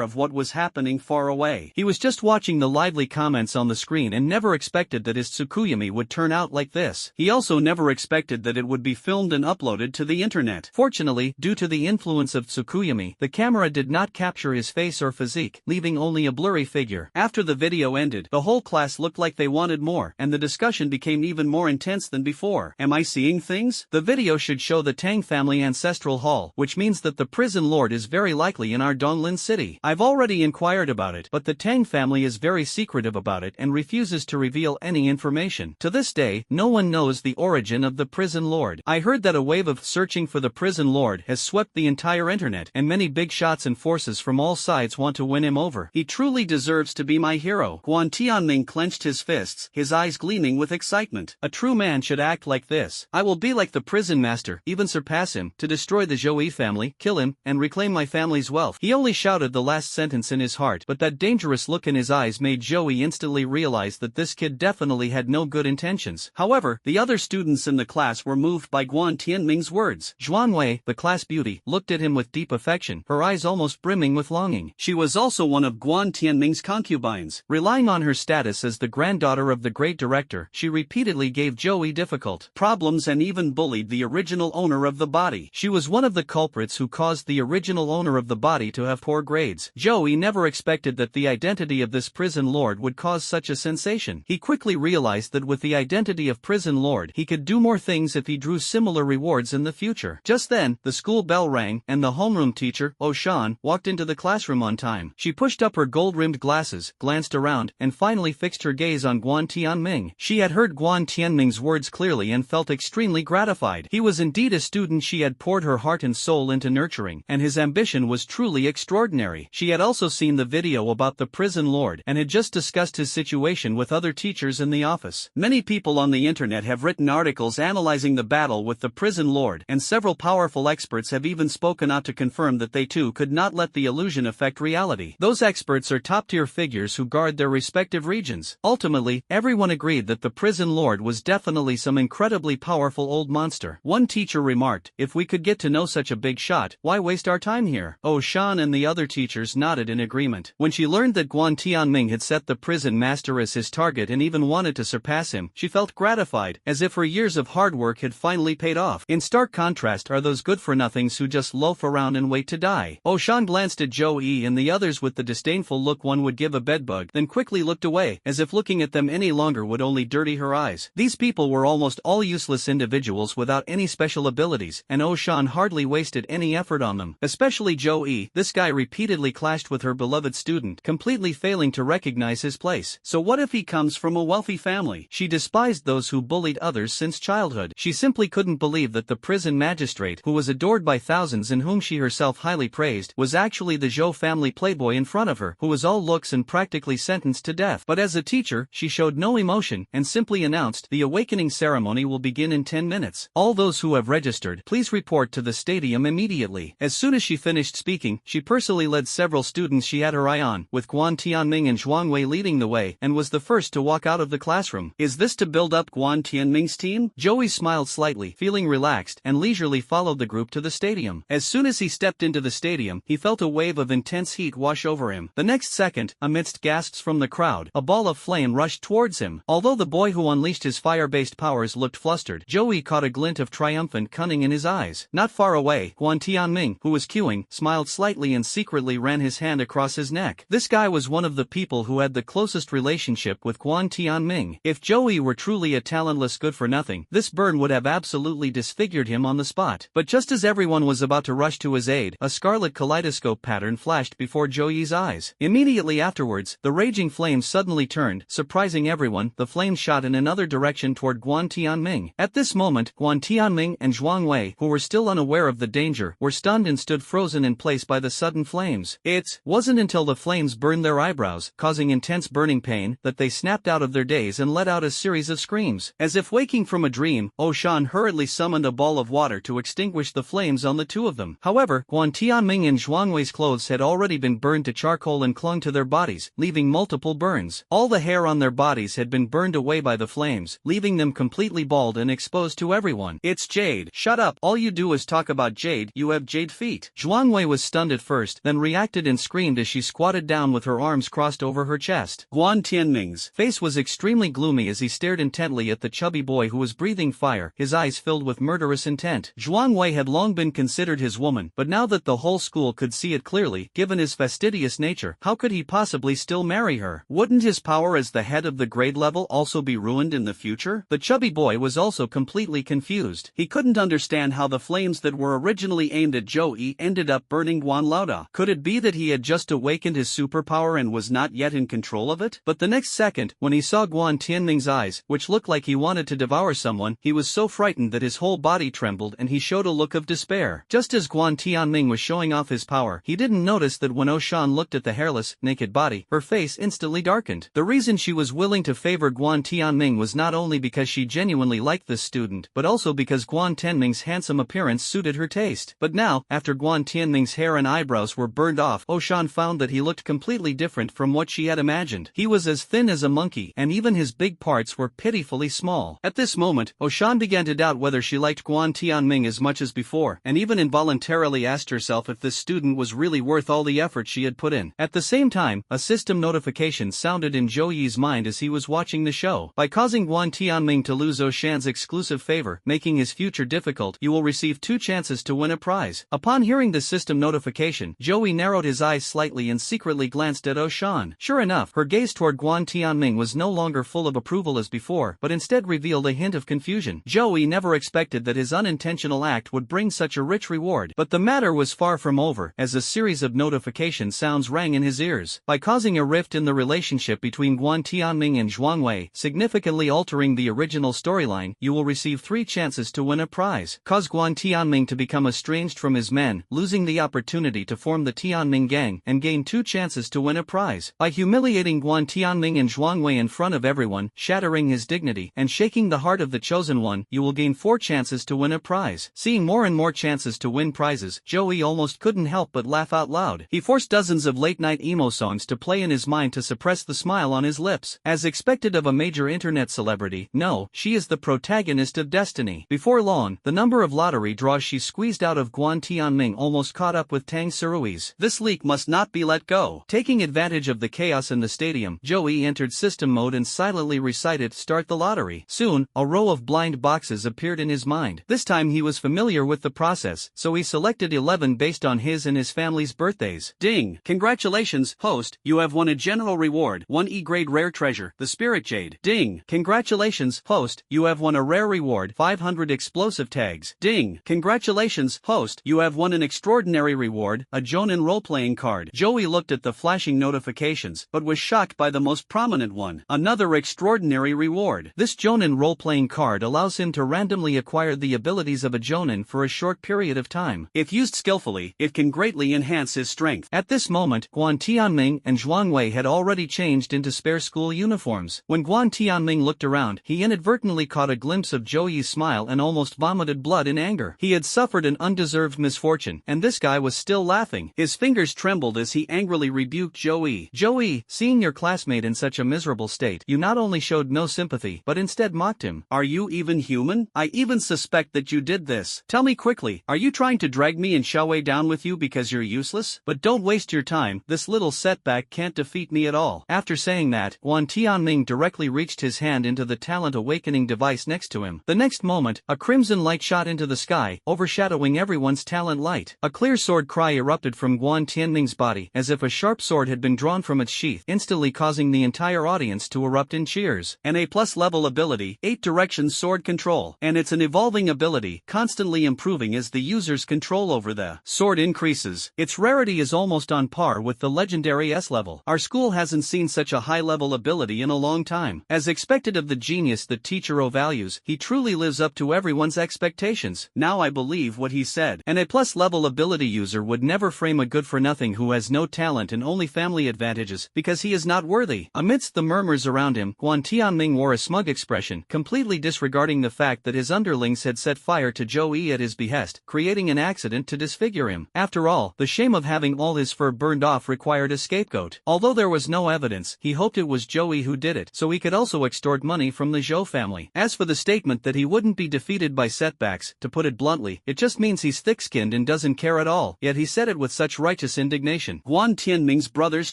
of what was happening far away. He was just watching the lively comments on the screen and never expected that his Tsukuyami would turn out like this. He also never expected that it would be filmed and uploaded to the internet. Fortunately, due to the influence of Tsukuyami, the camera did not capture his face or physique, leaving only a blurry figure. After the video ended, the whole class looked like they wanted more, and the discussion became even more intense than before. Am I seeing things? The video should show the Tang family ancestral hall, which means that the prison lord is very likely in our Donglin city. I've already inquired about it, but the Tang family is very secretive about it and refuses to reveal any information. To this day, no one knows the origin of the prison lord. I heard that a wave of searching for the prison lord has swept the entire internet, and many big shots and forces from all sides want to win him over. He truly deserves to be my hero. Guan Tianming clenched his fists, his eyes gleaming with excitement. A true man should act like this. I will be like the prison master, even surpass him, to destroy the Zhou family, kill him, and reclaim my family's wealth. He only shouted the last sentence in his heart, but that dangerous look in his eyes made Joey instantly realize that this kid definitely had no good intentions. However, the other students in the class were moved by Guan Tianming's words. Zhuangwei, the class beauty, looked at him with deep affection, her eyes almost brimming with longing. She was also one of Guan Tianming's concubines. Relying on her status as the granddaughter of the great director, she repeatedly gave Joey difficult problems and even bullied the original owner of the body. She was one of the culprits who caused the original owner of the body to have poor grades. Joey never expected that the identity of this prison lord would cause such a sensation. He quickly realized that with the identity of prison lord, he could do more things if he drew similar rewards in the future. Just then, the school bell rang, and the homeroom teacher, Oshan, walked into the classroom on time. She pushed up her gold-rimmed glasses, glanced around, and finally fixed her gaze on Guan Tianming. She had heard Guan Tianming's words clearly and felt extremely gratified. He was indeed a student she had poured her heart and soul into nurturing, and his ambition was truly extraordinary. She had also seen the video about the prison lord and had just discussed his situation with other teachers in the office. Many people on the internet have written articles analyzing the battle with the prison lord, and several powerful experts have even spoken out to confirm that they too could not let the illusion affect reality. Those experts are top-tier figures who guard their respective regions. Ultimately, everyone agreed that the prison lord was definitely some incredibly powerful old monster. One teacher remarked, "If we could get to know such a big shot, why waste our time here?" Shan and the other teachers nodded in agreement. When she learned that Guan Tianming had set the prison master as his target and even wanted to surpass him, she felt gratified, as if her years of hard work had finally paid off. In stark contrast are those good-for-nothings who just loaf around and wait to die. Shan glanced at Joey and the others with the disdainful look one would give a bedbug, then quickly looked away, as if looking at them any longer would only dirty her eyes. These people were almost all useless individuals without any special abilities, and Shan hardly wasted any effort on them. Especially Joey, this guy repeatedly clashed with her beloved student, completely failing to recognize his place. So what if he comes from a wealthy family? She despised those who bullied others since childhood. She simply couldn't believe that the prison magistrate, who was adored by thousands and whom she herself highly praised, was actually the Zhou family playboy in front of her, who was all looks and practically sentenced to death. But as a teacher, she showed no emotion and simply announced, "The awakening ceremony will begin in 10 minutes. All those who have registered, please report to the stadium immediately." As soon as she finished speaking, she personally led several students she had her eye on, with Guan Tianming and Zhuangwei leading the way, and was the first to walk out of the classroom. Is this to build up Guan Tianming's team? Joey smiled slightly, feeling relaxed, and leisurely followed the group to the stadium. As soon as he stepped into the stadium, he felt a wave of intense heat wash over him. The next second, amidst gasps from the crowd, a ball of flame rushed towards him. Although the boy who unleashed his fire-based powers looked flustered, Joey caught a glint of triumphant cunning in his eyes. Not far away, Guan Tianming, who was queuing, smiled slightly and secretly ran his hand across his neck. This guy was one of the people who had the closest relationship with Guan Tianming. If Joey were truly a talentless good-for-nothing, this burn would have absolutely disfigured him on the spot. But just as everyone was about to rush to his aid, a scarlet kaleidoscope pattern flashed before Joey's eyes. Immediately afterwards, the raging flames suddenly turned, surprising everyone. The flame shot in another direction toward Guan Tianming. At this moment, Guan Tianming and Zhuangwei, who were still unaware of the danger, were stunned and stood frozen in place by the sudden flames. It wasn't until the flames burned their eyebrows, causing intense burning pain, that they snapped out of their daze and let out a series of screams. As if waking from a dream, Oshan hurriedly summoned a ball of water to extinguish the flames on the two of them. However, Guan Tianming and Zhuang Wei's clothes had already been burned to charcoal and clung to their bodies, leaving multiple burns. All the hair on their bodies had been burned away by the flames, leaving them completely bald and exposed to everyone. It's Jade. Shut up, all you do is talk about Jade, you have jade feet. Zhuang Wei was stunned at first, then reacted and screamed as she squatted down with her arms crossed over her chest. Guan Tianming's face was extremely gloomy as he stared intently at the chubby boy who was breathing fire, his eyes filled with murderous intent. Zhuang Wei had long been considered his woman, but now that the whole school could see it clearly, given his fastidious nature, how could he possibly still marry her? Wouldn't his power as the head of the grade level also be ruined in the future? The chubby boy was also completely confused. He couldn't understand how the flames that were originally aimed at Zhou Yi ended up burning Guan Laoda. Could it be that he had just awakened his superpower and was not yet in control of it? But the next second, when he saw Guan Tianming's eyes, which looked like he wanted to devour someone, he was so frightened that his whole body trembled and he showed a look of despair. Just as Guan Tianming was showing off his power, he didn't notice that when Oshan looked at the hairless, naked body, her face instantly darkened. The reason she was willing to favor Guan Tianming was not only because she genuinely liked this student, but also because Guan Tianming's handsome appearance suited her taste. But now, after Guan Tianming's hair and eyebrows were burned off, Oshan found that he looked completely different from what she had imagined. He was as thin as a monkey, and even his big parts were pitifully small. At this moment, Oshan began to doubt whether she liked Guan Tianming as much as before, and even involuntarily asked herself if this student was really worth all the effort she had put in. At the same time, a system notification sounded in Zhou Yi's mind as he was watching the show. By causing Guan Tianming to lose Oshan's exclusive favor, making his future difficult, you will receive 2 chances to win a prize. Upon hearing the system notification, Zhou Yi narrowed his eyes slightly and secretly glanced at Oshan. Sure enough, her gaze toward Guan Tianming was no longer full of approval as before, but instead revealed a hint of confusion. Zhou Yi never expected that his unintentional act would bring such a rich reward, but the matter was far from over, as a series of notification sounds rang in his ears. By causing a rift in the relationship between Guan Tianming and Zhuang Wei, significantly altering the original storyline, you will receive 3 chances to win a prize. Cause Guan Tianming to become estranged from his men, losing the opportunity to form the Tianming gang, and gain 2 chances to win a prize. By humiliating Guan Tianming and Zhuang Wei in front of everyone, shattering his dignity, and shaking the heart of the chosen one, you will gain 4 chances to win a prize. Seeing more and more chances to win prizes, Zhou Yi almost couldn't help but laugh out loud. He forced dozens of late-night emo songs to play in his mind to suppress the smile on his lips. As expected of a major internet celebrity, no, she is the protagonist of Destiny. Before long, the number of lottery draws she squeezed out of Guan Tianming almost caught up with Tang Surui's. This leak must not be let go. Taking advantage of the chaos in the stadium, Zhou Yi entered system mode and silently recited "Start the lottery." Soon, a row of blind boxes appeared in his mind. This time he was familiar with the process, so he selected 11 based on his and his family's birthdays. Ding! Congratulations, host, you have won a general reward, 1 E-grade rare treasure, the Spirit Jade. Ding! Congratulations, host, you have won a rare reward, 500 explosive tags. Ding! Congratulations, host, you have won an extraordinary reward, a Jonin role-playing card. Zhou Yi looked at the flashing notifications, but was shocked by the most prominent one. Another extraordinary reward. This Jonin role-playing card allows him to randomly acquire the abilities of a Jonin for a short period of time. If used skillfully, it can greatly enhance his strength. At this moment, Guan Tianming and Zhuang Wei had already changed into spare school uniforms. When Guan Tianming looked around, he inadvertently caught a glimpse of Zhou Yi's smile and almost vomited blood in anger. He had suffered an undeserved misfortune, and this guy was still laughing. His fingers trembled as he angrily rebuked Zhou Yi. Zhou Yi, seeing your classmate in such a miserable state, you not only showed no sympathy, but instead mocked him. Are you even human? I even suspect that you did this. Tell me quickly, are you trying to drag me and Xiaowei down with you because you're useless? But don't waste your time, this little setback can't defeat me at all. After saying that, Guan Tianming directly reached his hand into the talent awakening device next to him. The next moment, a crimson light shot into the sky, overshadowing everyone's talent light. A clear sword cry erupted from Guan Tianming's body, as if a sharp sword had been drawn from its sheath, instantly causing the entire audience to erupt in cheers. An A+ level ability, 8 directions sword control, and it's an evolving ability, constantly improving as the user's control over the sword increases. Its rarity is almost on par with the legendary S level. Our school hasn't seen such a high-level ability in a long time. As expected of the genius that Teacher O values, he truly lives up to everyone's expectations. Now I believe what he said. said. An A+ level ability user would never frame a good-for-nothing who has no talent and only family advantages because he is not worthy. Amidst the murmurs around him, Guan Tianming wore a smug expression, completely disregarding the fact that his underlings had set fire to Zhou Yi at his behest, creating an accident to disfigure him. After all, the shame of having all his fur burned off required a scapegoat. Although there was no evidence, he hoped it was Zhou Yi who did it, so he could also extort money from the Zhou family. As for the statement that he wouldn't be defeated by setbacks, to put it bluntly, it just means he's thick-skinned and doesn't care at all. Yet he said it with such righteous indignation. Guan Tianming's brothers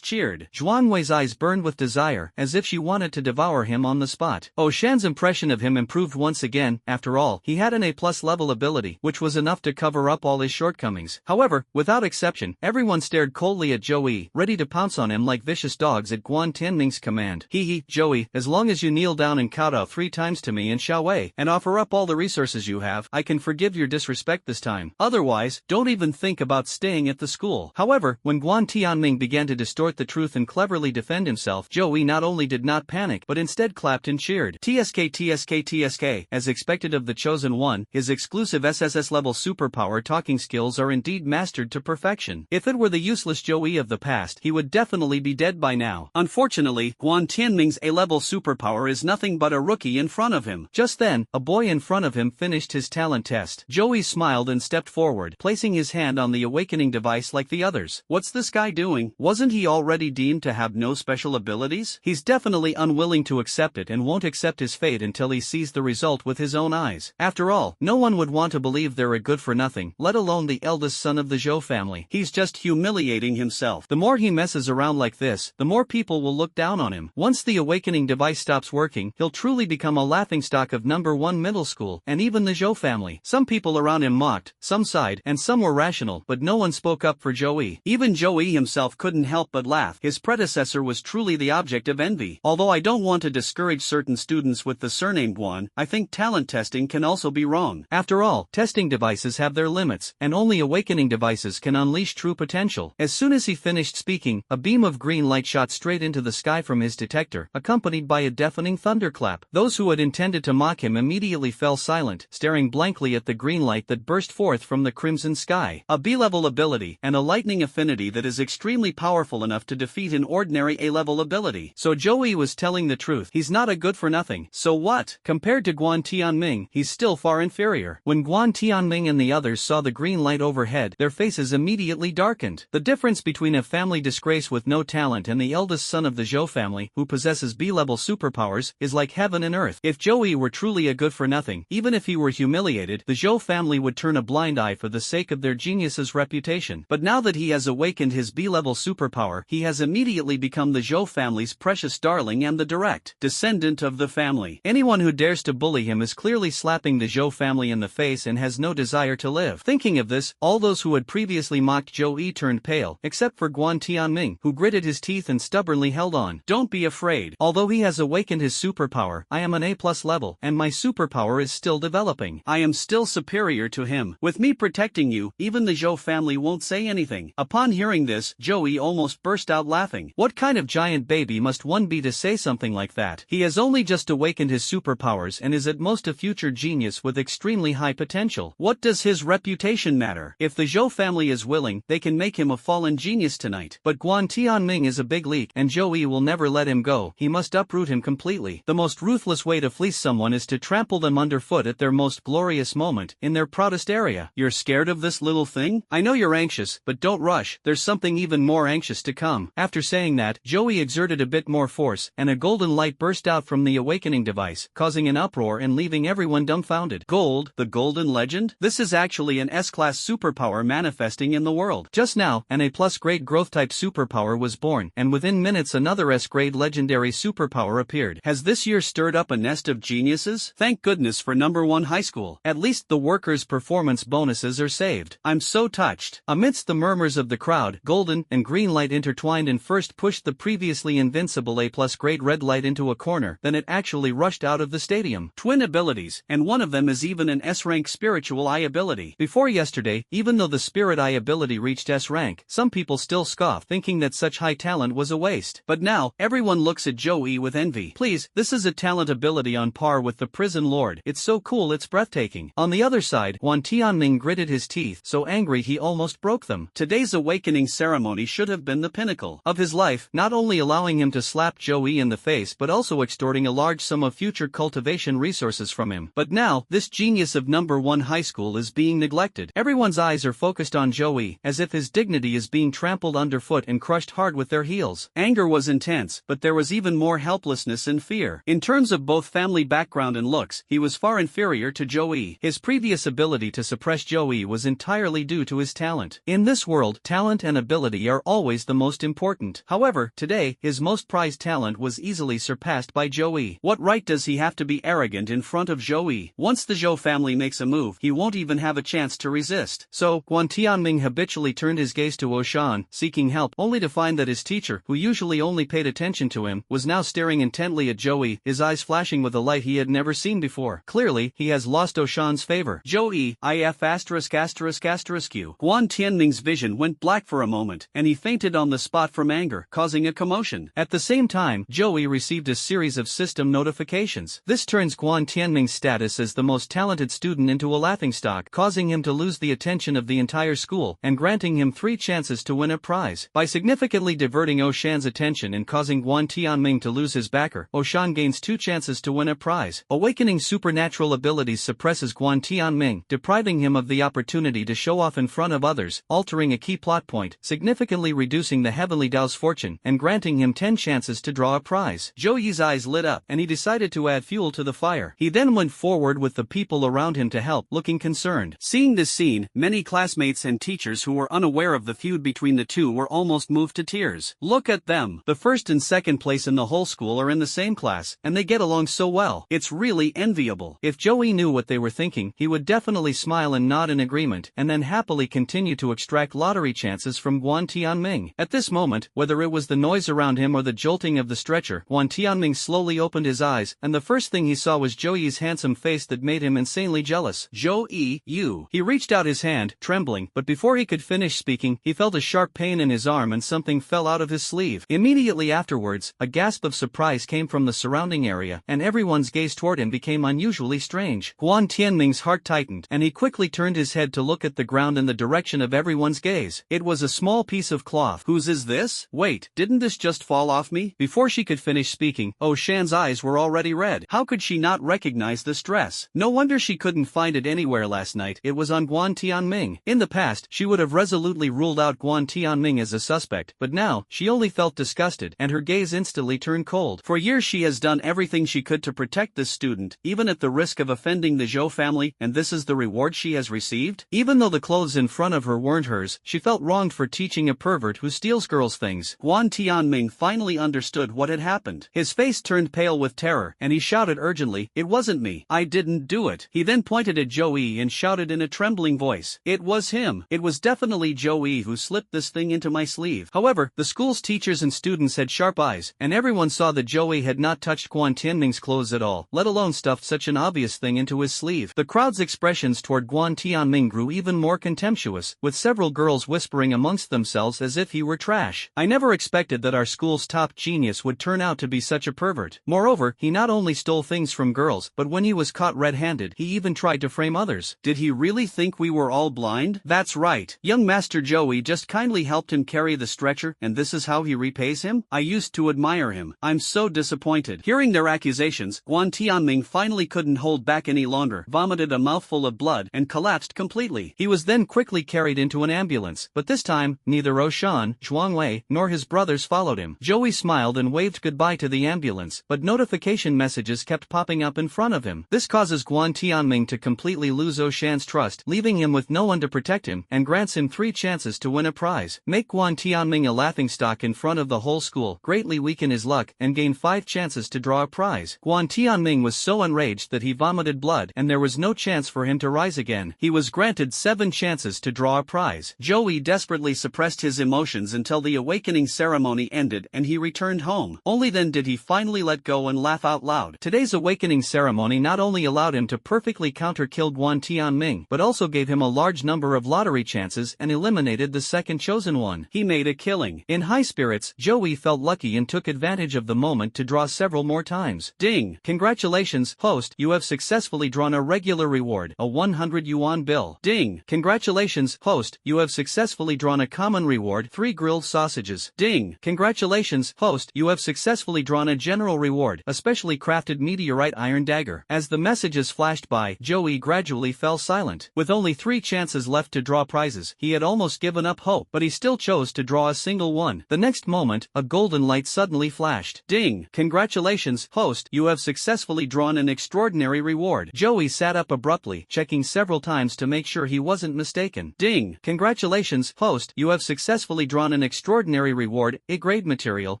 cheered. Zhuan Wei's eyes burned with desire, as if she wanted to devour him on the spot. Oh Shan's impression of him improved once again. After all, he had an A+ level ability, which was enough to cover up all his shortcomings. However, without exception, everyone stared coldly at Zhou Yi, ready to pounce on him like vicious dogs at Guan Tianming's command. Hee, Zhou Yi, as long as you kneel down and kowtow 3 times to me in Xiaowei, and offer up all the resources you have, I can forgive your disrespect this time. Otherwise, don't even think about staying at the school. However, when Guan Tianming began to distort the truth and cleverly defend himself, Zhou Yi not only did not panic but instead clapped and cheered. TSK. As expected of the Chosen One, his exclusive SSS level superpower talking skills are indeed mastered to perfection. If it were the useless Zhou Yi of the past, he would definitely be dead by now. Unfortunately, Guan Tianming's A-level superpower is nothing but a rookie in front of him. Just then, a boy in front of him finished his talent test. Zhou Yi smiled and stepped forward, placing his hand on the awakening device like the others. What's this guy doing? Wasn't he already deemed to have no special abilities? He's definitely unwilling to accept it and won't accept his fate until he sees the result with his own eyes. After all, no one would want to believe they're a good-for-nothing, let alone the eldest son of the Zhou family. He's just humiliating himself. The more he messes around like this, the more people will look down on him. Once the awakening device stops working, he'll truly become a laughingstock of number 1 middle school, and even the Zhou family. Some people around him mocked, some sighed, and some were rational, but no one spoke up for Zhou Yi. Even Zhou Yi himself couldn't help but laugh. His predecessor was truly the object of envy. Although I don't want to discourage certain students with the surname Guan, I think talent testing can also be wrong. After all, testing devices have their limits, and only awakening devices can unleash true potential. As soon as he finished speaking, a beam of green light shot straight into the sky from his detector, accompanied by a deafening thunderclap. Those who had intended to mock him immediately fell silent, staring blankly at the green light that burst forth from the crimson sky. A B-level ability, and a lightning affinity that is extremely powerful enough to defeat an ordinary A-level ability. So Zhou Yi was telling the truth. He's not a good-for-nothing. So what? Compared to Guan Tianming, he's still far inferior. When Guan Tianming and the others saw the green light overhead, their faces immediately darkened. The difference between a family disgrace with no talent and the eldest son of the Zhou family, who possesses B-level superpowers, is like heaven and earth. If Zhou Yi were truly a good-for-nothing, even if he were humiliated, the Zhou family would turn a blind eye for the sake of their genius's reputation. But now that he has awakened his B-level superpower, he has immediately become the Zhou family's precious darling and the direct descendant of the family. Anyone who dares to bully him is clearly slapping the Zhou family in the face and has no desire to live. Thinking of this, all those who had previously mocked Zhou Yi turned pale, except for Guan Tianming, who gritted his teeth and stubbornly held on. Don't be afraid. Although he has awakened his superpower, I am an A+ level, and my superpower is still developing. I am still superior to him. With me protecting you, even the Zhou family won't say anything. Upon hearing this, Zhou Yi almost burst out laughing. What kind of giant baby must one be to say something like that? He has only just awakened his superpowers and is at most a future genius with extremely high potential. What does his reputation matter? If the Zhou family is willing, they can make him a fallen genius tonight. But Guan Tianming is a big leak, and Zhou Yi will never let him go. He must uproot him completely. The most ruthless way to fleece someone is to trample them underfoot at their most glorious moment, in their proudest area. You're scared of this little thing? I know you're anxious, but don't rush. There's something even more anxious to come. After saying that, Zhou Yi exerted a bit more force, and a golden light burst out from the awakening device, causing an uproar and leaving everyone dumbfounded. Gold, the golden legend? This is actually an S-class superpower manifesting in the world. Just now, an A+ grade growth type superpower was born, and within minutes another S-grade legendary superpower appeared. Has this year stirred up a nest of geniuses? Thank goodness for number 1 high school. At least the workers' performance bonuses are saved. I'm so touched. Amidst the murmurs of the crowd, golden and green light intertwined and first pushed the previously invincible A+ grade red light into a corner, then it actually rushed out of the stadium. Twin abilities, and one of them is even an S-rank spiritual eye ability. Before yesterday, even though the spirit eye ability reached S-rank, some people still scoffed, thinking that such high talent was a waste. But now, everyone looks at Zhou Yi with envy. Please, this is a talent ability on par with the prison lord. It's so cool it's breathtaking. On the other side, Guan Tianming Ming gritted his teeth, so angry he almost broke them. Today's awakening ceremony should have been the pinnacle of his life, not only allowing him to slap Joey in the face but also extorting a large sum of future cultivation resources from him. But now, this genius of number 1 high school is being neglected. Everyone's eyes are focused on Joey, as if his dignity is being trampled underfoot and crushed hard with their heels. Anger was intense, but there was even more helplessness and fear. In terms of both family background and looks, he was far inferior to Joey. His previous ability to suppress Joey was entirely due to his talent. In this world, talent and ability are always the most important. However, today, his most prized talent was easily surpassed by Joey. What right does he have to be arrogant in front of Joey? Once the Zhou family makes a move, he won't even have a chance to resist. So, Guan Tianming habitually turned his gaze to Oshan, seeking help, only to find that his teacher, who usually only paid attention to him, was now staring intently at Joey, his eyes flashing with a light he had never seen before. Clearly, he has lost Oshan's favor. Joey, if asterisk asterisk asterisk Q. Guan Tianming's vision went black for a moment, and he fainted on the spot from anger, causing a commotion. At the same time, Joey received a series of system notifications. This turns Guan Tianming's status as the most talented student into a laughingstock, causing him to lose the attention of the entire school, and granting him 3 chances to win a prize. By significantly diverting Oshan's attention and causing Guan Tianming to lose his backer, Oshan gains 2 chances to win a prize. Awakening supernatural abilities suppresses Guan Tianming, depriving him of the opportunity to show off in front of others, altering a key plot point, significantly reducing the Heavenly Dao's fortune, and granting him 10 chances to draw a prize. Joey's eyes lit up, and he decided to add fuel to the fire. He then went forward with the people around him to help, looking concerned. Seeing this scene, many classmates and teachers who were unaware of the feud between the two were almost moved to tears. Look at them. The first and second place in the whole school are in the same class, and they get along so well. It's really enviable. If Joey knew what they were thinking, he would definitely smile and nod in agreement, and then happily continue to extract lottery chances from Guan Tianming. At this moment, whether it was the noise around him or the jolting of the stretcher, Guan Tianming slowly opened his eyes, and the first thing he saw was Joey's handsome face that made him insanely jealous. Joey, you. He reached out his hand, trembling, but before he could finish speaking, he felt a sharp pain in his arm and something fell out of his sleeve. Immediately afterwards, a gasp of surprise came from the surrounding area, and everyone's gaze toward him became unusually strange. Guan Tianming's heart tightened, and he quickly turned his head to look at the ground in the direction of everyone's gaze. It was a small piece of cloth. Whose is this? Wait, didn't this just fall off me? Before she could finish speaking, Oshan's eyes were already red. How could she not recognize this dress? No wonder she couldn't find it anywhere last night. It was on Guan Tianming. In the past, she would have resolutely ruled out Guan Tianming as a suspect, but now, she only felt disgusted, and her gaze instantly turned cold. For years she has done everything she could to protect this student, even at the risk of offending the Zhou family, and this is the reward she has received? Even though the clothes in front of her weren't hers, she felt wronged for teaching a pervert who steals girls' things. Guan Tianming finally understood what had happened. His face turned pale with terror, and he shouted urgently, "It wasn't me. I didn't do it." He then pointed at Joey and shouted in a trembling voice, "It was him. It was definitely Joey who slipped this thing into my sleeve." However, the school's teachers and students had sharp eyes, and everyone saw that Joey had not touched Guan Tianming's clothes at all, let alone stuffed such an obvious thing into his sleeve. The crowd's expressions toward Guan Tianming grew even more contemptuous, with several girls whispering amongst themselves as if he were trash. "I never expected that our school's top genius would turn out to be such a pervert. Moreover, he not only stole things from girls, but when he was caught red-handed, he even tried to frame others. Did he really think we were all blind?" That's right. Young Master Joey just kindly helped him carry the stretcher, and this is how he repays him? I used to admire him. I'm so disappointed. Hearing their accusations, Guan Tianming finally couldn't hold back any longer, vomited a mouthful of blood, and collapsed completely. He was then quickly carried into an ambulance, but this time, neither Oshan, Zhuangwei, nor his brothers followed him. Joey smiled and waved goodbye to the ambulance, but notification messages kept popping up in front of him. This causes Guan Tianming to completely lose Oshan's trust, leaving him with no one to protect him, and grants him 3 chances to win a prize. Make Guan Tianming a laughingstock in front of the whole school, greatly weaken his luck, and gain 5 chances to draw a prize. Guan Tianming was so enraged that he vomited blood, and there was no chance for him to rise again. He was granted 7 chances to draw a prize. Joey desperately suppressed his emotions until the awakening ceremony ended and he returned home. Only then did he finally let go and laugh out loud. Today's awakening ceremony not only allowed him to perfectly counter-kill Guan Tianming, but also gave him a large number of lottery chances and eliminated the second chosen one. He made a killing. In high spirits, Joey felt lucky and took advantage of the moment to draw several more times. Ding! Congratulations, host, you have successfully drawn a regular reward, a 100 yuan yuan bill. Ding! Congratulations, host, you have successfully drawn a common reward, 3 grilled sausages. Ding! Congratulations, host, you have successfully drawn a general reward, a specially crafted meteorite iron dagger. As the messages flashed by, Joey gradually fell silent. With only 3 chances left to draw prizes, he had almost given up hope, but he still chose to draw a single one. The next moment, a golden light suddenly flashed. Ding! Congratulations, host, you have successfully drawn an extraordinary reward. Joey sat up abruptly, checking several times to make sure he wasn't mistaken. Ding! Congratulations, host, you have successfully drawn an extraordinary reward, A-grade material,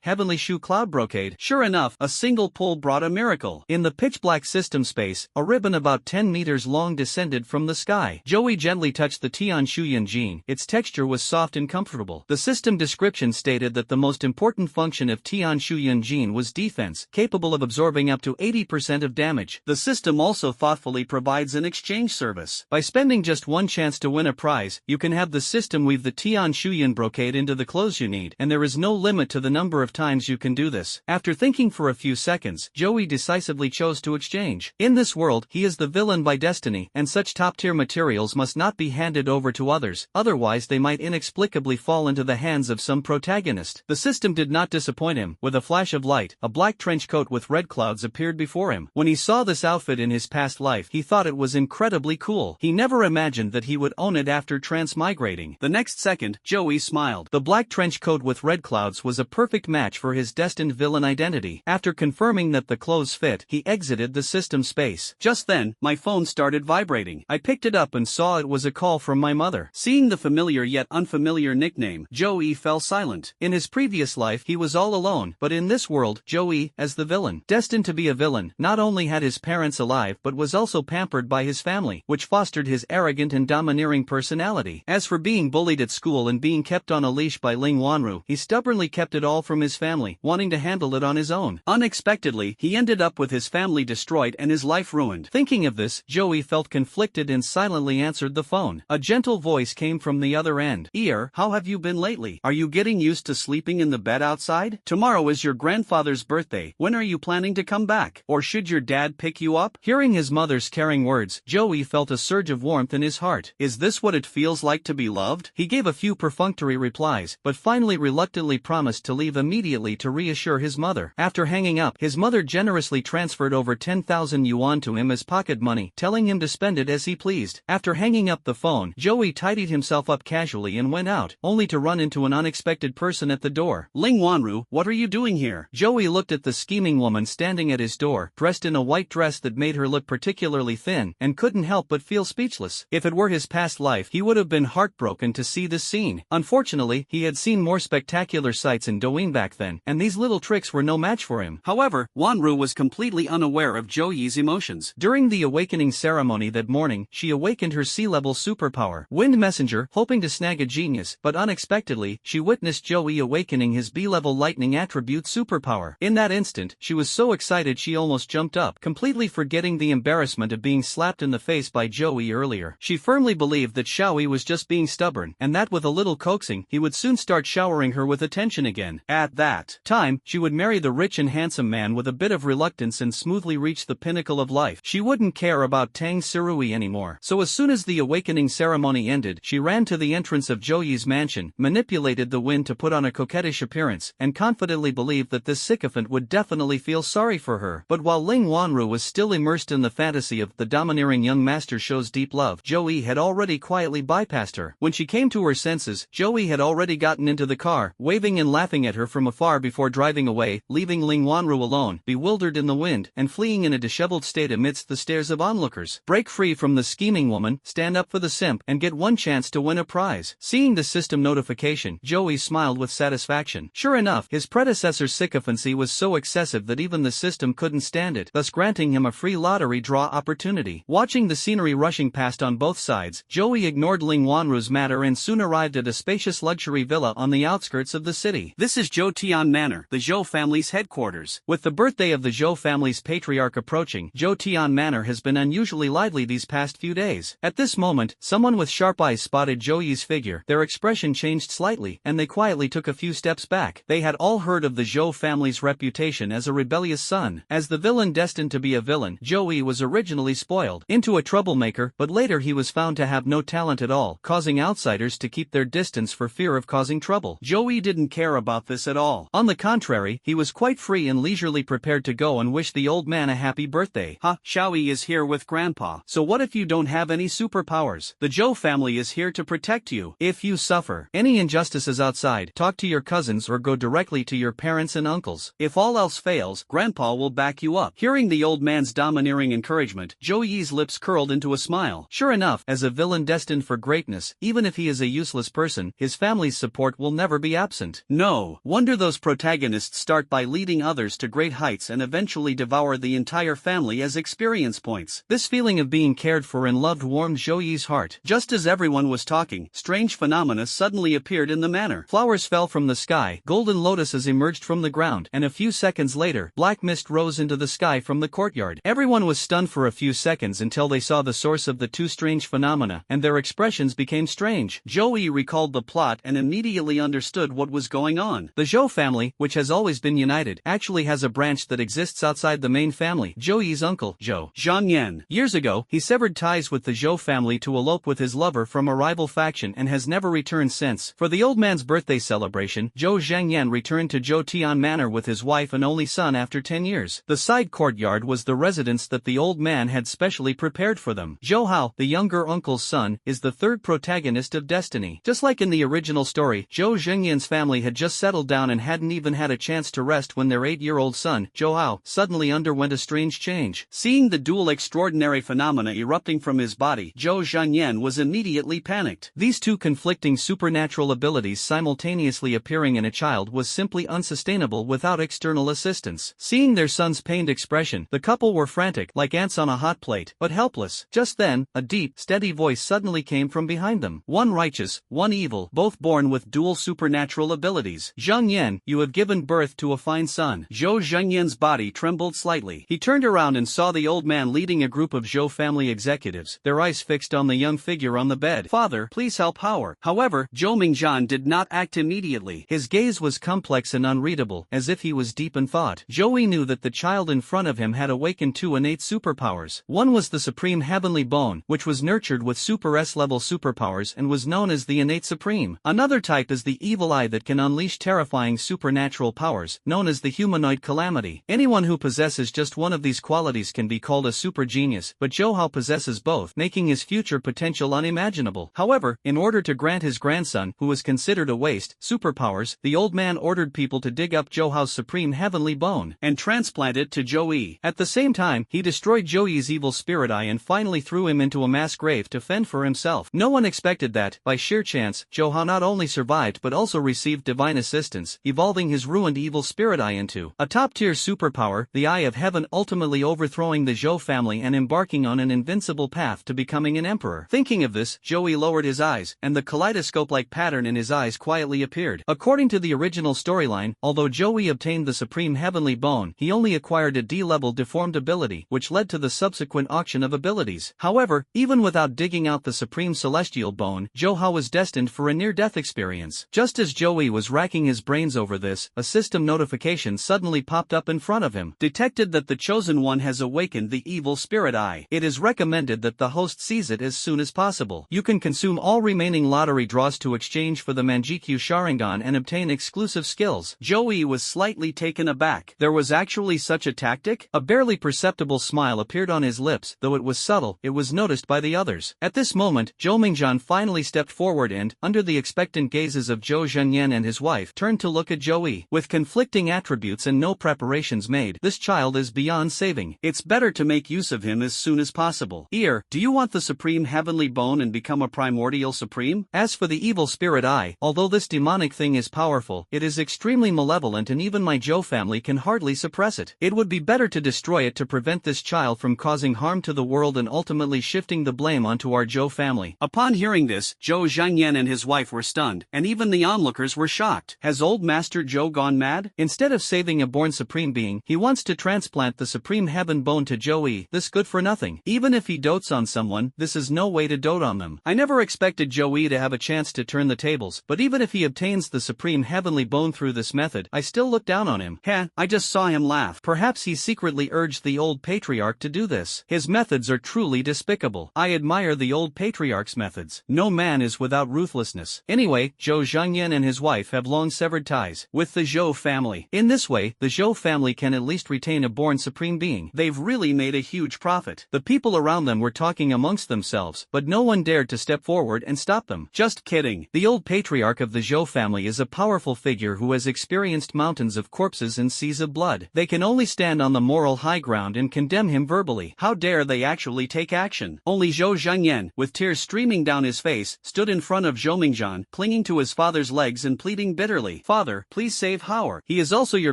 heavenly shoe cloud brocade. Sure enough, a single pull brought a miracle. In the pitch-black system space, a ribbon about 10 meters long descended from the sky. Joey gently touched the Tian Shuyan jean. Its texture was soft and comfortable. The system description stated that the most important function of Tian Shuyan jean was defense, capable of absorbing up to 80% of damage. The system also thoughtfully provides an exchange service. By spending just one chance to win a prize, you can have the system weave the Tian Shuyan brocade into the clothes you need, and there is no limit to the number of times you can do this. After thinking for a few seconds, Joey decisively chose to exchange. In this world, he is the villain by destiny, and such top-tier materials must not be handed over to others, otherwise they might inexplicably fall into the hands of some protagonist. The system did not disappoint him. With a flash of light, a black trench coat with red clouds appeared before him. When he saw this outfit in his past life, he thought it was incredibly cool. He never imagined that he would own it after transmigrating. The next second, Joey smiled. The black trench coat with red clouds was a perfect match for his destined villain identity. After confirming that the clothes fit, he exited the system space. Just then, my phone started vibrating. I picked it up and saw it was a call from my mother. Seeing the familiar yet unfamiliar nickname, Joey fell silent. In his previous life, he was all alone, but in this world, Joey, as the villain, destined to be a villain, not only had his parents alive but was also pampered by his family, which fostered his arrogant and domineering personality. As for being bullied at school and being kept on a leash by Ling Wanru, he stubbornly kept it all from his family, wanting to handle it on his own. Unexpectedly, he ended up with his family destroyed and his life ruined. Thinking of this, Joey felt conflicted and silently answered the phone. A gentle voice came from the other end. "Ear, how have you been lately? Are you getting used to sleeping in the bed outside? Tomorrow is your grandfather's birthday. When are you planning to come back? Or should your dad pick you up?" Hearing his mother's caring words, Joey felt a surge of warmth in his heart. Is this what it feels like to be loved? He gave a few perfunctory replies, but finally reluctantly promised to leave immediately to reassure his mother. After hanging up, his mother generously transferred over 10,000 yuan to him as pocket money, telling him to spend it as he pleased. After hanging up the phone, Joey tidied himself up casually and went out, only to run into an unexpected person at the door. "Ling Wanru, what are you doing here?" Joey looked at the scheming woman standing at his door, dressed in a white dress that made her look particularly thin, and couldn't help but feel speechless. If it were his past life, he would have been heartbroken to see this scene. Unfortunately, he had seen more spectacular sights in Douyin back then, and these little tricks were no match for him. However, Wanru was completely unaware of Joey's emotions. During the awakening ceremony that morning, she awakened her sea-level superpower, Wind Messenger, hoping to snag a genius, but unexpectedly, she witnessed Joey awakening his B-level lightning attribute superpower. In that instant, she was so excited she almost jumped up, completely forgetting the embarrassment of being slapped in the face by Joey earlier. She firmly believed that Xiaoyi was just being stubborn, and that with a little coaxing, he would soon start showering her with attention again. At that time, she would marry the rich and handsome man with a bit of reluctance and smoothly reach the pinnacle of life. She wouldn't care about Tang Sirui anymore. So as soon as the awakening ceremony ended, she ran to the entrance of Joey's mansion, manipulated the wind to put on a coquettish appearance, and confidently believed that this sycophant would definitely feel sorry for her. But while Ling Wanru was still immersed in the fantasy of the domineering young master show's deep love, Joey had already quietly bypassed her. When she came to her senses, Joey had already gotten into the car, waving and laughing at her from afar before driving away, leaving Ling Wanru alone, bewildered in the wind, and fleeing in a disheveled state amidst the stares of onlookers. Break free from the scheming woman, stand up for the simp, and get one chance to win a prize. Seeing the system notification, Joey smiled with satisfaction. Sure enough, his predecessor's sycophancy was so excessive that even the system couldn't stand it, thus granting him a free lottery draw opportunity. Watching the scenery rushing past on both sides, Joey ignored Ling Wanru's matter and soon arrived at a spacious luxury villa on the outskirts of the city. This is Zhou Tian Manor, the Zhou family's headquarters. With the birthday of the Zhou family's patriarch approaching, Zhou Tian Manor has been unusually lively these past few days. At this moment, someone with sharp eyes spotted Joey's figure. Their expression changed slightly, and they quietly took a few steps back. They had all heard of the Zhou family's reputation as a rebellious son. As the villain destined to be a villain, Joey was originally spoiled into a troublemaker onlooker, but later he was found to have no talent at all, causing outsiders to keep their distance for fear of causing trouble. Joey didn't care about this at all. On the contrary, he was quite free and leisurely prepared to go and wish the old man a happy birthday. Xiaoyi is here with Grandpa. So what if you don't have any superpowers? The Zhou family is here to protect you. If you suffer any injustices outside, talk to your cousins or go directly to your parents and uncles. If all else fails, Grandpa will back you up. Hearing the old man's domineering encouragement, Zhou Yi's lips curled into a smile. Sure enough, as a villain destined for greatness, even if he is a useless person, his family's support will never be absent. No wonder those protagonists start by leading others to great heights and eventually devour the entire family as experience points. This feeling of being cared for and loved warmed Zhou Yi's heart. Just as everyone was talking, strange phenomena suddenly appeared in the manor. Flowers fell from the sky, golden lotuses emerged from the ground, and a few seconds later, black mist rose into the sky from the courtyard. Everyone was stunned for a few seconds until they saw the source of the two strange phenomena, and their expressions became strange. Zhou Yi recalled the plot and immediately understood what was going on. The Zhou family, which has always been united, actually has a branch that exists outside the main family. Zhou Yi's uncle, Zhou Zhangyan. Years ago, he severed ties with the Zhou family to elope with his lover from a rival faction and has never returned since. For the old man's birthday celebration, Zhou Zhangyan returned to Zhou Tian Manor with his wife and only son after 10 years. The side courtyard was the residence that the old man had specially prepared for them. Zhou Hao, the younger uncle's son, is the third protagonist of Destiny. Just like in the original story, Zhou Zhengyan's family had just settled down and hadn't even had a chance to rest when their 8-year-old son, Zhou Hao, suddenly underwent a strange change. Seeing the dual extraordinary phenomena erupting from his body, Zhou Zhangyan was immediately panicked. These two conflicting supernatural abilities simultaneously appearing in a child was simply unsustainable without external assistance. Seeing their son's pained expression, the couple were frantic, like ants on a hot plate, but helpless. Just then, a deep, steady voice suddenly came from behind them. One righteous, one evil, both born with dual supernatural abilities. Zhangyan, you have given birth to a fine son. Zhou Zhangyan's body trembled slightly. He turned around and saw the old man leading a group of Zhou family executives, their eyes fixed on the young figure on the bed. Father, please help Howard. However, Zhou Mingzhan did not act immediately. His gaze was complex and unreadable, as if he was deep in thought. Zhou Yi knew that the child in front of him had awakened two innate superpowers. One was the Supreme Heavenly Bone, which was nurtured with Super S-level superpowers and was known as the Innate Supreme. Another type is the Evil Eye that can unleash terrifying supernatural powers, known as the Humanoid Calamity. Anyone who possesses just one of these qualities can be called a super genius, but Zhou Hao possesses both, making his future potential unimaginable. However, in order to grant his grandson, who was considered a waste, superpowers, the old man ordered people to dig up Zhou Hao's Supreme Heavenly Bone and transplant it to Zhou Yi. At the same time, he destroyed Zhou Yi's evil spirit eye and finally threw him into a mass grave to fend for himself. No one expected that, by sheer chance, Zhou Hao not only survived but also received divine assistance, evolving his ruined evil spirit eye into a top-tier superpower, the Eye of Heaven, ultimately overthrowing the Zhou family and embarking on an invincible path to becoming an emperor. Thinking of this, Zhou Yi lowered his eyes, and the kaleidoscope-like pattern in his eyes quietly appeared. According to the original storyline, although Zhou Yi obtained the Supreme Heavenly Bone, he only acquired a D-level deformed ability, which led to the subsequent auction of abilities. However, even without digging out the Supreme Celestial Bone, Zhou Hao was destined for a near-death experience. Just as Zhou Yi was racking his brains over this, a system notification suddenly popped up in front of him. Detected that the Chosen One has awakened the evil spirit eye. It is recommended that the host sees it as soon as possible. You can consume all remaining lottery draws to exchange for the Manjikyu Sharingan and obtain exclusive skills. Zhou Yi was slightly taken aback. There was actually such a tactic? A barely perceptible smile appeared on his lips, though it was subtle, it was noticed by the others. At this moment, Zhou Mingzhan finally stepped forward and, under the expectant gazes of Zhou Zhengyan and his wife, turned to look at Zhou Yi. With conflicting attributes and no preparations made, this child is beyond saving. It's better to make use of him as soon as possible. Ear, do you want the Supreme Heavenly Bone and become a primordial supreme? As for the evil spirit eye, although this demonic thing is powerful, it is extremely malevolent and even my Zhou family can hardly suppress it. It would be better to destroy it to prevent this child from causing harm to the world and ultimately shifting the blame onto our Zhou family. Upon hearing this, Zhou Zhangyan and his wife were stunned, and even the onlookers were shocked. Has old Master Zhou gone mad? Instead of saving a born supreme being, he wants to transplant the Supreme Heaven Bone to Zhou Yi. This good for nothing. Even if he dotes on someone, this is no way to dote on them. I never expected Zhou Yi to have a chance to turn the tables, but even if he obtains the Supreme Heavenly Bone through this method, I still look down on him. Heh, I just saw him laugh. Perhaps he secretly urged the old patriarch to do this. His methods are truly despicable. I admire the old patriarch's methods. No man is without ruthlessness. Anyway, Zhou Zhangyan and his wife have long severed ties with the Zhou family. In this way, the Zhou family can at least retain a born supreme being. They've really made a huge profit. The people around them were talking amongst themselves, but no one dared to step forward and stop them. Just kidding. The old patriarch of the Zhou family is a powerful figure who has experienced mountains of corpses and seas of blood. They can only stand on the moral high ground and condemn him verbally. How dare they actually take action? Only Zhou Zhangyan, with tears streaming down his face, stood in front of Zhou Mingzhan, clinging to his father's legs and pleading bitterly, "Father, please save Howard. He is also your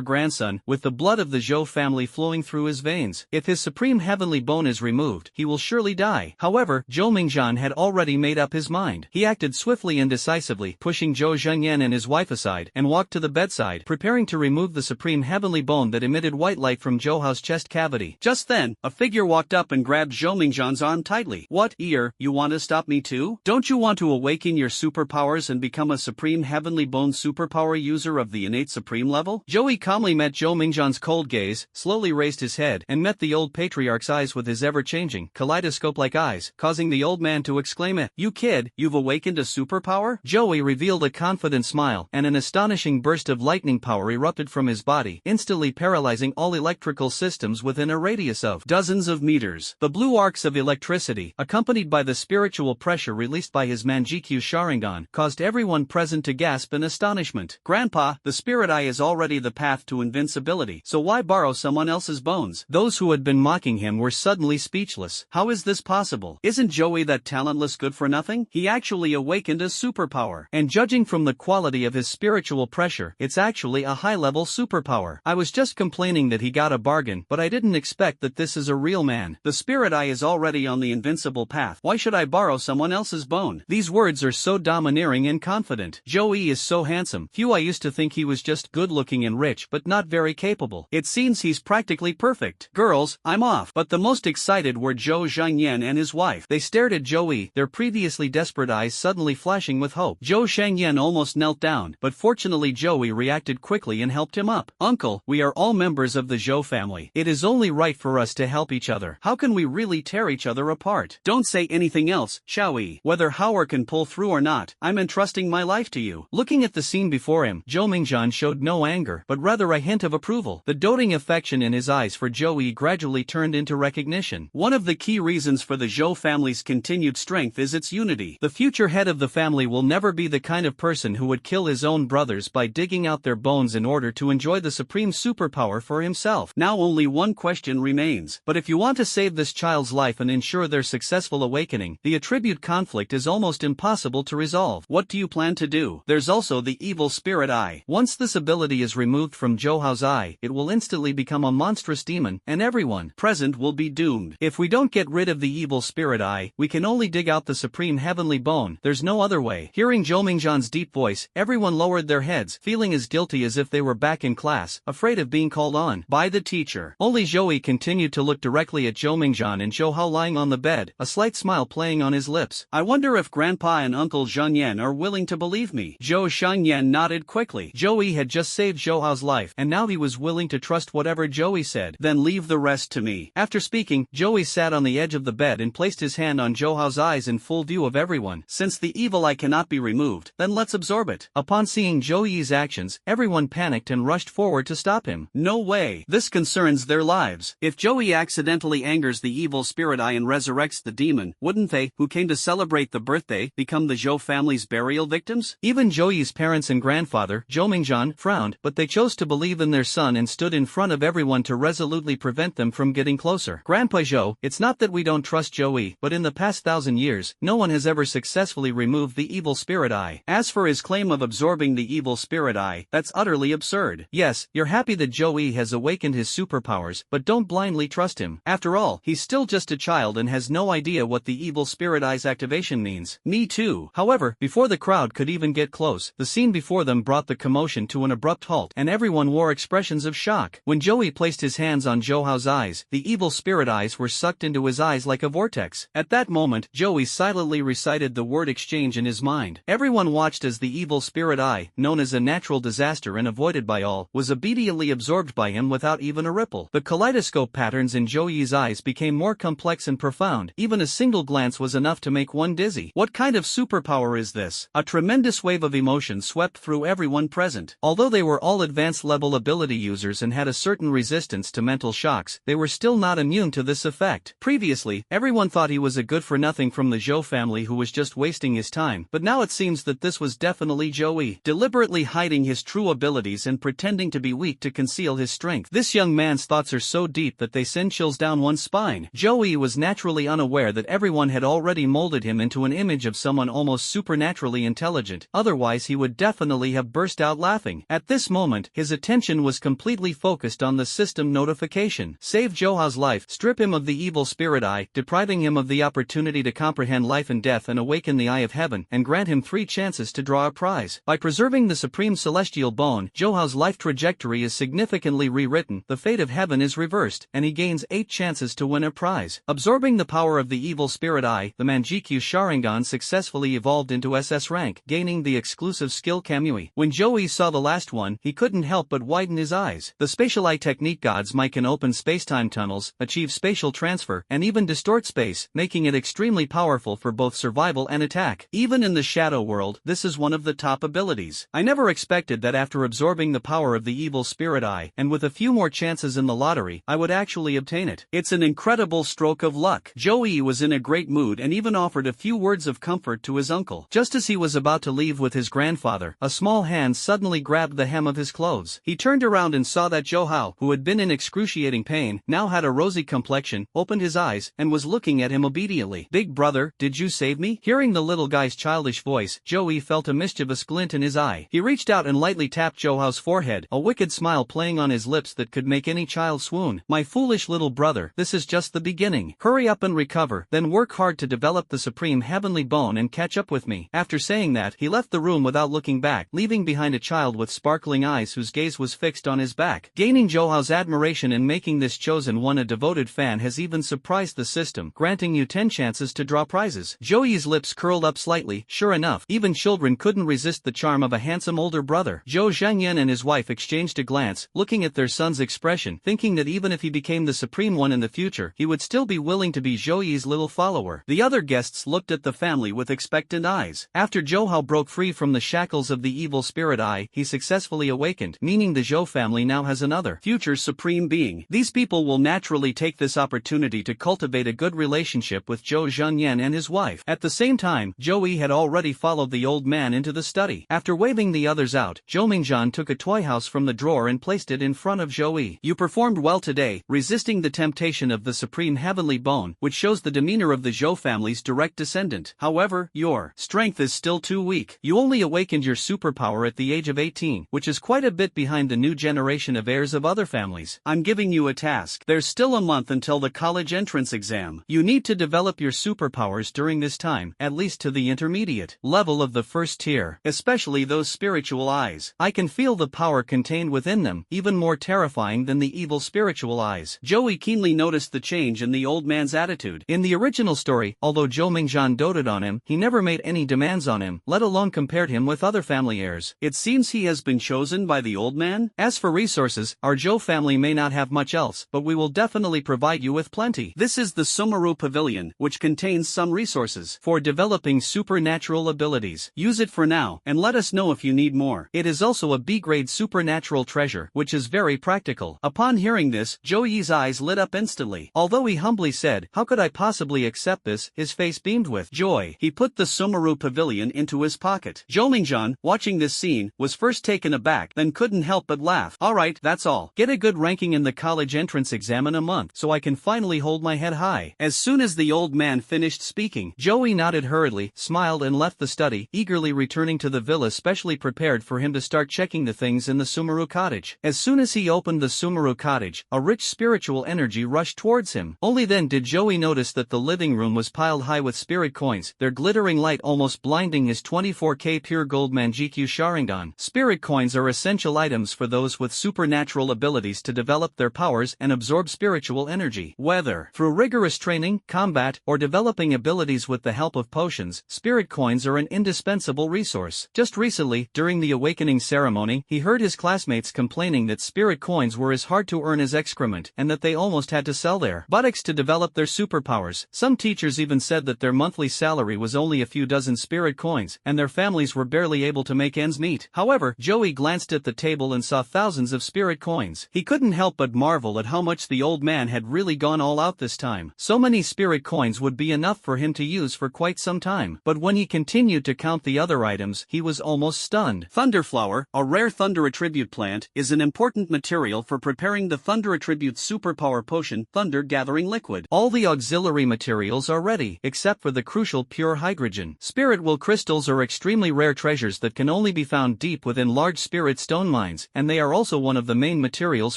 grandson," with the blood of the Zhou family flowing through his veins. If his supreme heavenly bone is removed, he will surely die. However, Zhou Mingzhan had already made up his mind. He acted swiftly and decisively, pushing Zhou Zhangyan and his wife aside, and walked to the bedside, preparing to remove the supreme heavenly bone that emitted white light from Zhou Hao's chest cavity. Just then, a figure walked up and grabbed Zhou Mingzhan's arm tightly. "What, ear, you want to stop me too? Don't you want to awaken your superpowers and become a supreme heavenly bone superpower user of the innate supreme level?" Zhou calmly met Zhou Mingzhan's cold gaze, slowly raised his head, and met the old patriarch's eyes with his ever-changing, kaleidoscope-like eyes, causing the old man to exclaim, "You kid, you've awakened a superpower?" Zhou revealed a confident smile, and an astonishing burst of lightning power erupted from his body, instantly paralyzing all electrical systems within a radius of dozens of meters. The blue arcs of electricity, accompanied by the spiritual pressure released by his Manjikyu Sharingan, caused everyone present to gasp in astonishment. "Grandpa, the spirit eye is already the path to invincibility, so why borrow someone else's bones?" Those who had been mocking him were suddenly speechless. How is this possible? Isn't Joey that talentless good for nothing? He actually awakened a superpower. And judging from the quality of his spiritual pressure, it's actually a high-level superpower. I was just complaining that he got a bargain, but I didn't expect that this is a real man. The spirit eye is already on the invincible path. Why should I borrow someone else's bone? These words are so domineering and confident. Joey is so handsome. I used to think he was just good-looking and rich, but not very capable. It seems he's practically perfect. Girls, I'm off. But the most excited were Zhou Zhangyan and his wife. They stared at Joey, their previously desperate eyes suddenly flashing with hope. Zhou Zhangyan almost knelt down, but fortunately Joey reacted quickly and helped him up. "Uncle, we are all members of the Zhou family. It is only right for us to help each other. How can we really tear each other apart? Don't say anything else, shall we? Whether Howard can pull through or not, I'm entrusting my life to you." Looking at the scene before him, Zhou Mingzhan showed no anger, but rather a hint of approval. The doting affection in his eyes for Joey gradually turned into recognition. One of the key reasons for the Zhou family's continued strength is its unity. The future head of the family will never be the kind of person who would kill his own brothers by digging out their bones in order to enjoy the supreme superpower for himself. Now only one question remains. But if you want to save this child's life and ensure their successful awakening, the attribute conflict is almost impossible to resolve. What do you plan to do? There's also the evil spirit eye. Once this ability is removed from Zhou Hao's eye, it will instantly become a monstrous demon, and everyone present will be doomed. If we don't get rid of the evil spirit eye, we can only dig out the supreme heavenly bone. There's no other way. Hearing Zhou Mingzhan's deep voice, everyone lowered their heads, feeling as guilty as if they were back in class, afraid of being called on by the teacher. Only Joey continued to look directly at Zhou Mingzhan and Zhou Hao lying on the bed, a slight smile playing on his lips. "I wonder if Grandpa and Uncle Zhangyan are willing to believe me." Zhou Zhangyan nodded quickly. Joey had just saved Zhou Hao's life, and now he was willing to trust whatever Joey said. "Then leave the rest to me." After speaking, Joey sat on the edge of the bed and placed his hand on Zhou Hao's eyes in full view of everyone. "Since the evil eye cannot be removed, then let's absorb it." Upon seeing Joey's actions, everyone panicked and rushed forward to stop him. "No way. This concerns their lives. If Joey accidentally angers the evil spirit eye and resurrects the demon, wouldn't they, who came to celebrate the birthday, become the Zhou family's burial victims?" Even Joey's parents and grandfather, Zhou Mingzhan, frowned, but they chose to believe in their son and stood in front of everyone to resolutely prevent them from getting closer. "Grandpa Zhou, it's not that we don't trust Joey, but in the past 1,000 years, no one has ever successfully removed the evil spirit eye. As for his claim of absorbing the evil spirit eye, that's utterly absurd. Yes, you're happy that Joey has awakened his superpowers, but don't blindly trust him. After all, he's still just a child and has no idea what the evil spirit eye's activation means." "Me too." However, before the crowd could even get close, the scene before them brought the commotion to an abrupt halt, and everyone wore expressions of shock. When Joey placed his hands on Zhou Hao's eyes, the evil spirit eyes were sucked into his eyes like a vortex. At that moment, Joey silently recited the word exchange in his mind. Everyone watched as the evil spirit eye, known as a natural disaster and avoided by all, was obediently absorbed by him without even a ripple. The kaleidoscope patterns in Joey's eyes became more complex and profound. Even a single glance was enough to make one dizzy. What kind of superpower is this? A tremendous wave of emotion swept through everyone present. Although they were all advanced level ability users and had a certain resistance to mental shocks, they were still not immune to this effect. Previously, everyone thought he was a good-for-nothing from the Zhou family who was just wasting his time, but now it seems that this was definitely Zhou, deliberately hiding his true abilities and pretending to be weak to conceal his strength. This young man's thoughts are so deep that they send chills down one's spine. Zhou was naturally unaware that everyone had already molded him into an image of someone almost supernaturally intelligent, otherwise he would definitely have burst out laughing. At this moment, his attention was completely focused on the system notification. Save Zhou's life, strip him of the evil spirit eye, depriving him of the opportunity to comprehend life and death and awaken the eye of heaven, and grant him 3 chances to draw a prize. By preserving the supreme celestial bone, Zhou's life trajectory is significantly rewritten, the fate of heaven is reversed, and he gains 8 chances to win a prize. Absorbing the power of the evil spirit eye, the Manjikyu Sharingan successfully evolved into SS rank, gaining the exclusive skill Kamui. When Zhou saw the last one, he couldn't help but widen his eyes. The spatial eye technique gods might can open spacetime tunnels, achieve spatial transfer, and even distort space, making it extremely powerful for both survival and attack. Even in the shadow world, this is one of the top abilities. I never expected that after absorbing the power of the evil spirit eye, and with a few more chances in the lottery, I would actually obtain it. It's an incredible stroke of luck. Zhou was in a great mood and even offered a few words of comfort to his uncle. Just as he was about to leave with his grandfather, a small hand suddenly grabbed the hem of his clothes. He turned around and saw that Zhou, who had been in excruciating pain, now had a rosy complexion, opened his eyes, and was looking at him obediently. "Big brother, did you save me?" Hearing the little guy's childish voice, Zhou felt a mischievous glint in his eye. He reached out and lightly tapped Zhou's forehead, a wicked smile playing on his lips that could make any child swoon. "My foolish little brother, this is just the beginning. Hurry up and recover, then work hard to develop the supreme heavenly bone and catch up with me." After saying that, he left the room without looking back, leaving behind a child with sparkling eyes whose gaze was fixed on his back. Gaining Zhou's admiration and making this chosen one a devoted fan has even surprised the system, granting you 10 chances to draw prizes. Zhou's lips curled up slightly. Sure enough, even children couldn't resist the charm of a handsome older brother. Zhou Zhangyan and his wife exchanged a glance, looking at their son's expression, thinking that even if he became the supreme one in the future, he would still be willing to be Zhou's little follower. The other guests looked at the family with expectant eyes. After Zhou broke free from the shackles of the evil spirit eye, he successfully awakened, meaning the Zhou family now has another future supreme being. These people will naturally take this opportunity to cultivate a good relationship with Zhou Zhangyan and his wife. At the same time, Zhou had already followed the old man into the study. After waving the others out, Zhou Mingzhan took a toy house from the drawer and placed it in front of Zhou. "You performed well today, resisting the temptation of the supreme heavenly bone, which shows the demeanor of the Zhou family's direct descendant. However, your strength is still too weak. You only awakened your superpower at the age of 18, which is quite a bit behind the new generation of heirs of other families. I'm giving you a task. There's still a month until the college entrance exam. You need to develop your superpowers during this time, at least to the intermediate level of the first tier, especially those spiritual eyes. I can feel the power contained within them, even more terrifying than the evil spiritual eyes." Zhou keenly noticed the change in the old man's attitude. In the original story, although Zhou Mingzhan doted on him, he never made any demands on him, let alone compared him with other family heirs. It seems he has been chosen by the old man? As for resources, our Zhou family may not have much else, but we will definitely provide you with plenty. This is the Sumeru Pavilion, which contains some resources for developing supernatural abilities. Use it for now, and let us know if you need more. It is also a B-grade supernatural treasure, which is very practical. Upon hearing this, Zhou's eyes lit up instantly. Although he humbly said, "How could I possibly accept this?" his face beamed with joy. He put the Sumeru Pavilion into his pocket. Zhou Mingzhan, watching this scene, was first taken aback, then couldn't help but laugh. "Alright, that's all. Get a good ranking in the college entrance exam in a month, so I can finally hold my head high." As soon as the old man finished speaking, Zhou nodded hurriedly, smiled and left the study, eagerly returning to the villa specially prepared for him to start checking the things in the Sumeru cottage. As soon as he opened the Sumeru cottage, a rich spiritual energy rushed towards him. Only then did Zhou notice that the living room was piled high with spirit coins, their glittering light almost blinding his 24K pure gold Manjikyu Sharingan. Spirit coins are essential items for those with supernatural abilities to develop their powers and absorb spiritual energy. Whether through rigorous training, combat, or developing abilities with the help of potions, spirit coins are an indispensable resource. Just recently, during the awakening ceremony, he heard his classmates complaining that spirit coins were as hard to earn as excrement and that they almost had to sell their buttocks to develop develop their superpowers. Some teachers even said that their monthly salary was only a few dozen spirit coins, and their families were barely able to make ends meet. However, Joey glanced at the table and saw thousands of spirit coins. He couldn't help but marvel at how much the old man had really gone all out this time. So many spirit coins would be enough for him to use for quite some time. But when he continued to count the other items, he was almost stunned. Thunderflower, a rare thunder attribute plant, is an important material for preparing the thunder attribute superpower potion, Thunder Gathering Liquid. All the auxiliary materials are ready, except for the crucial pure hydrogen. Spirit will crystals are extremely rare treasures that can only be found deep within large spirit stone mines, and they are also one of the main materials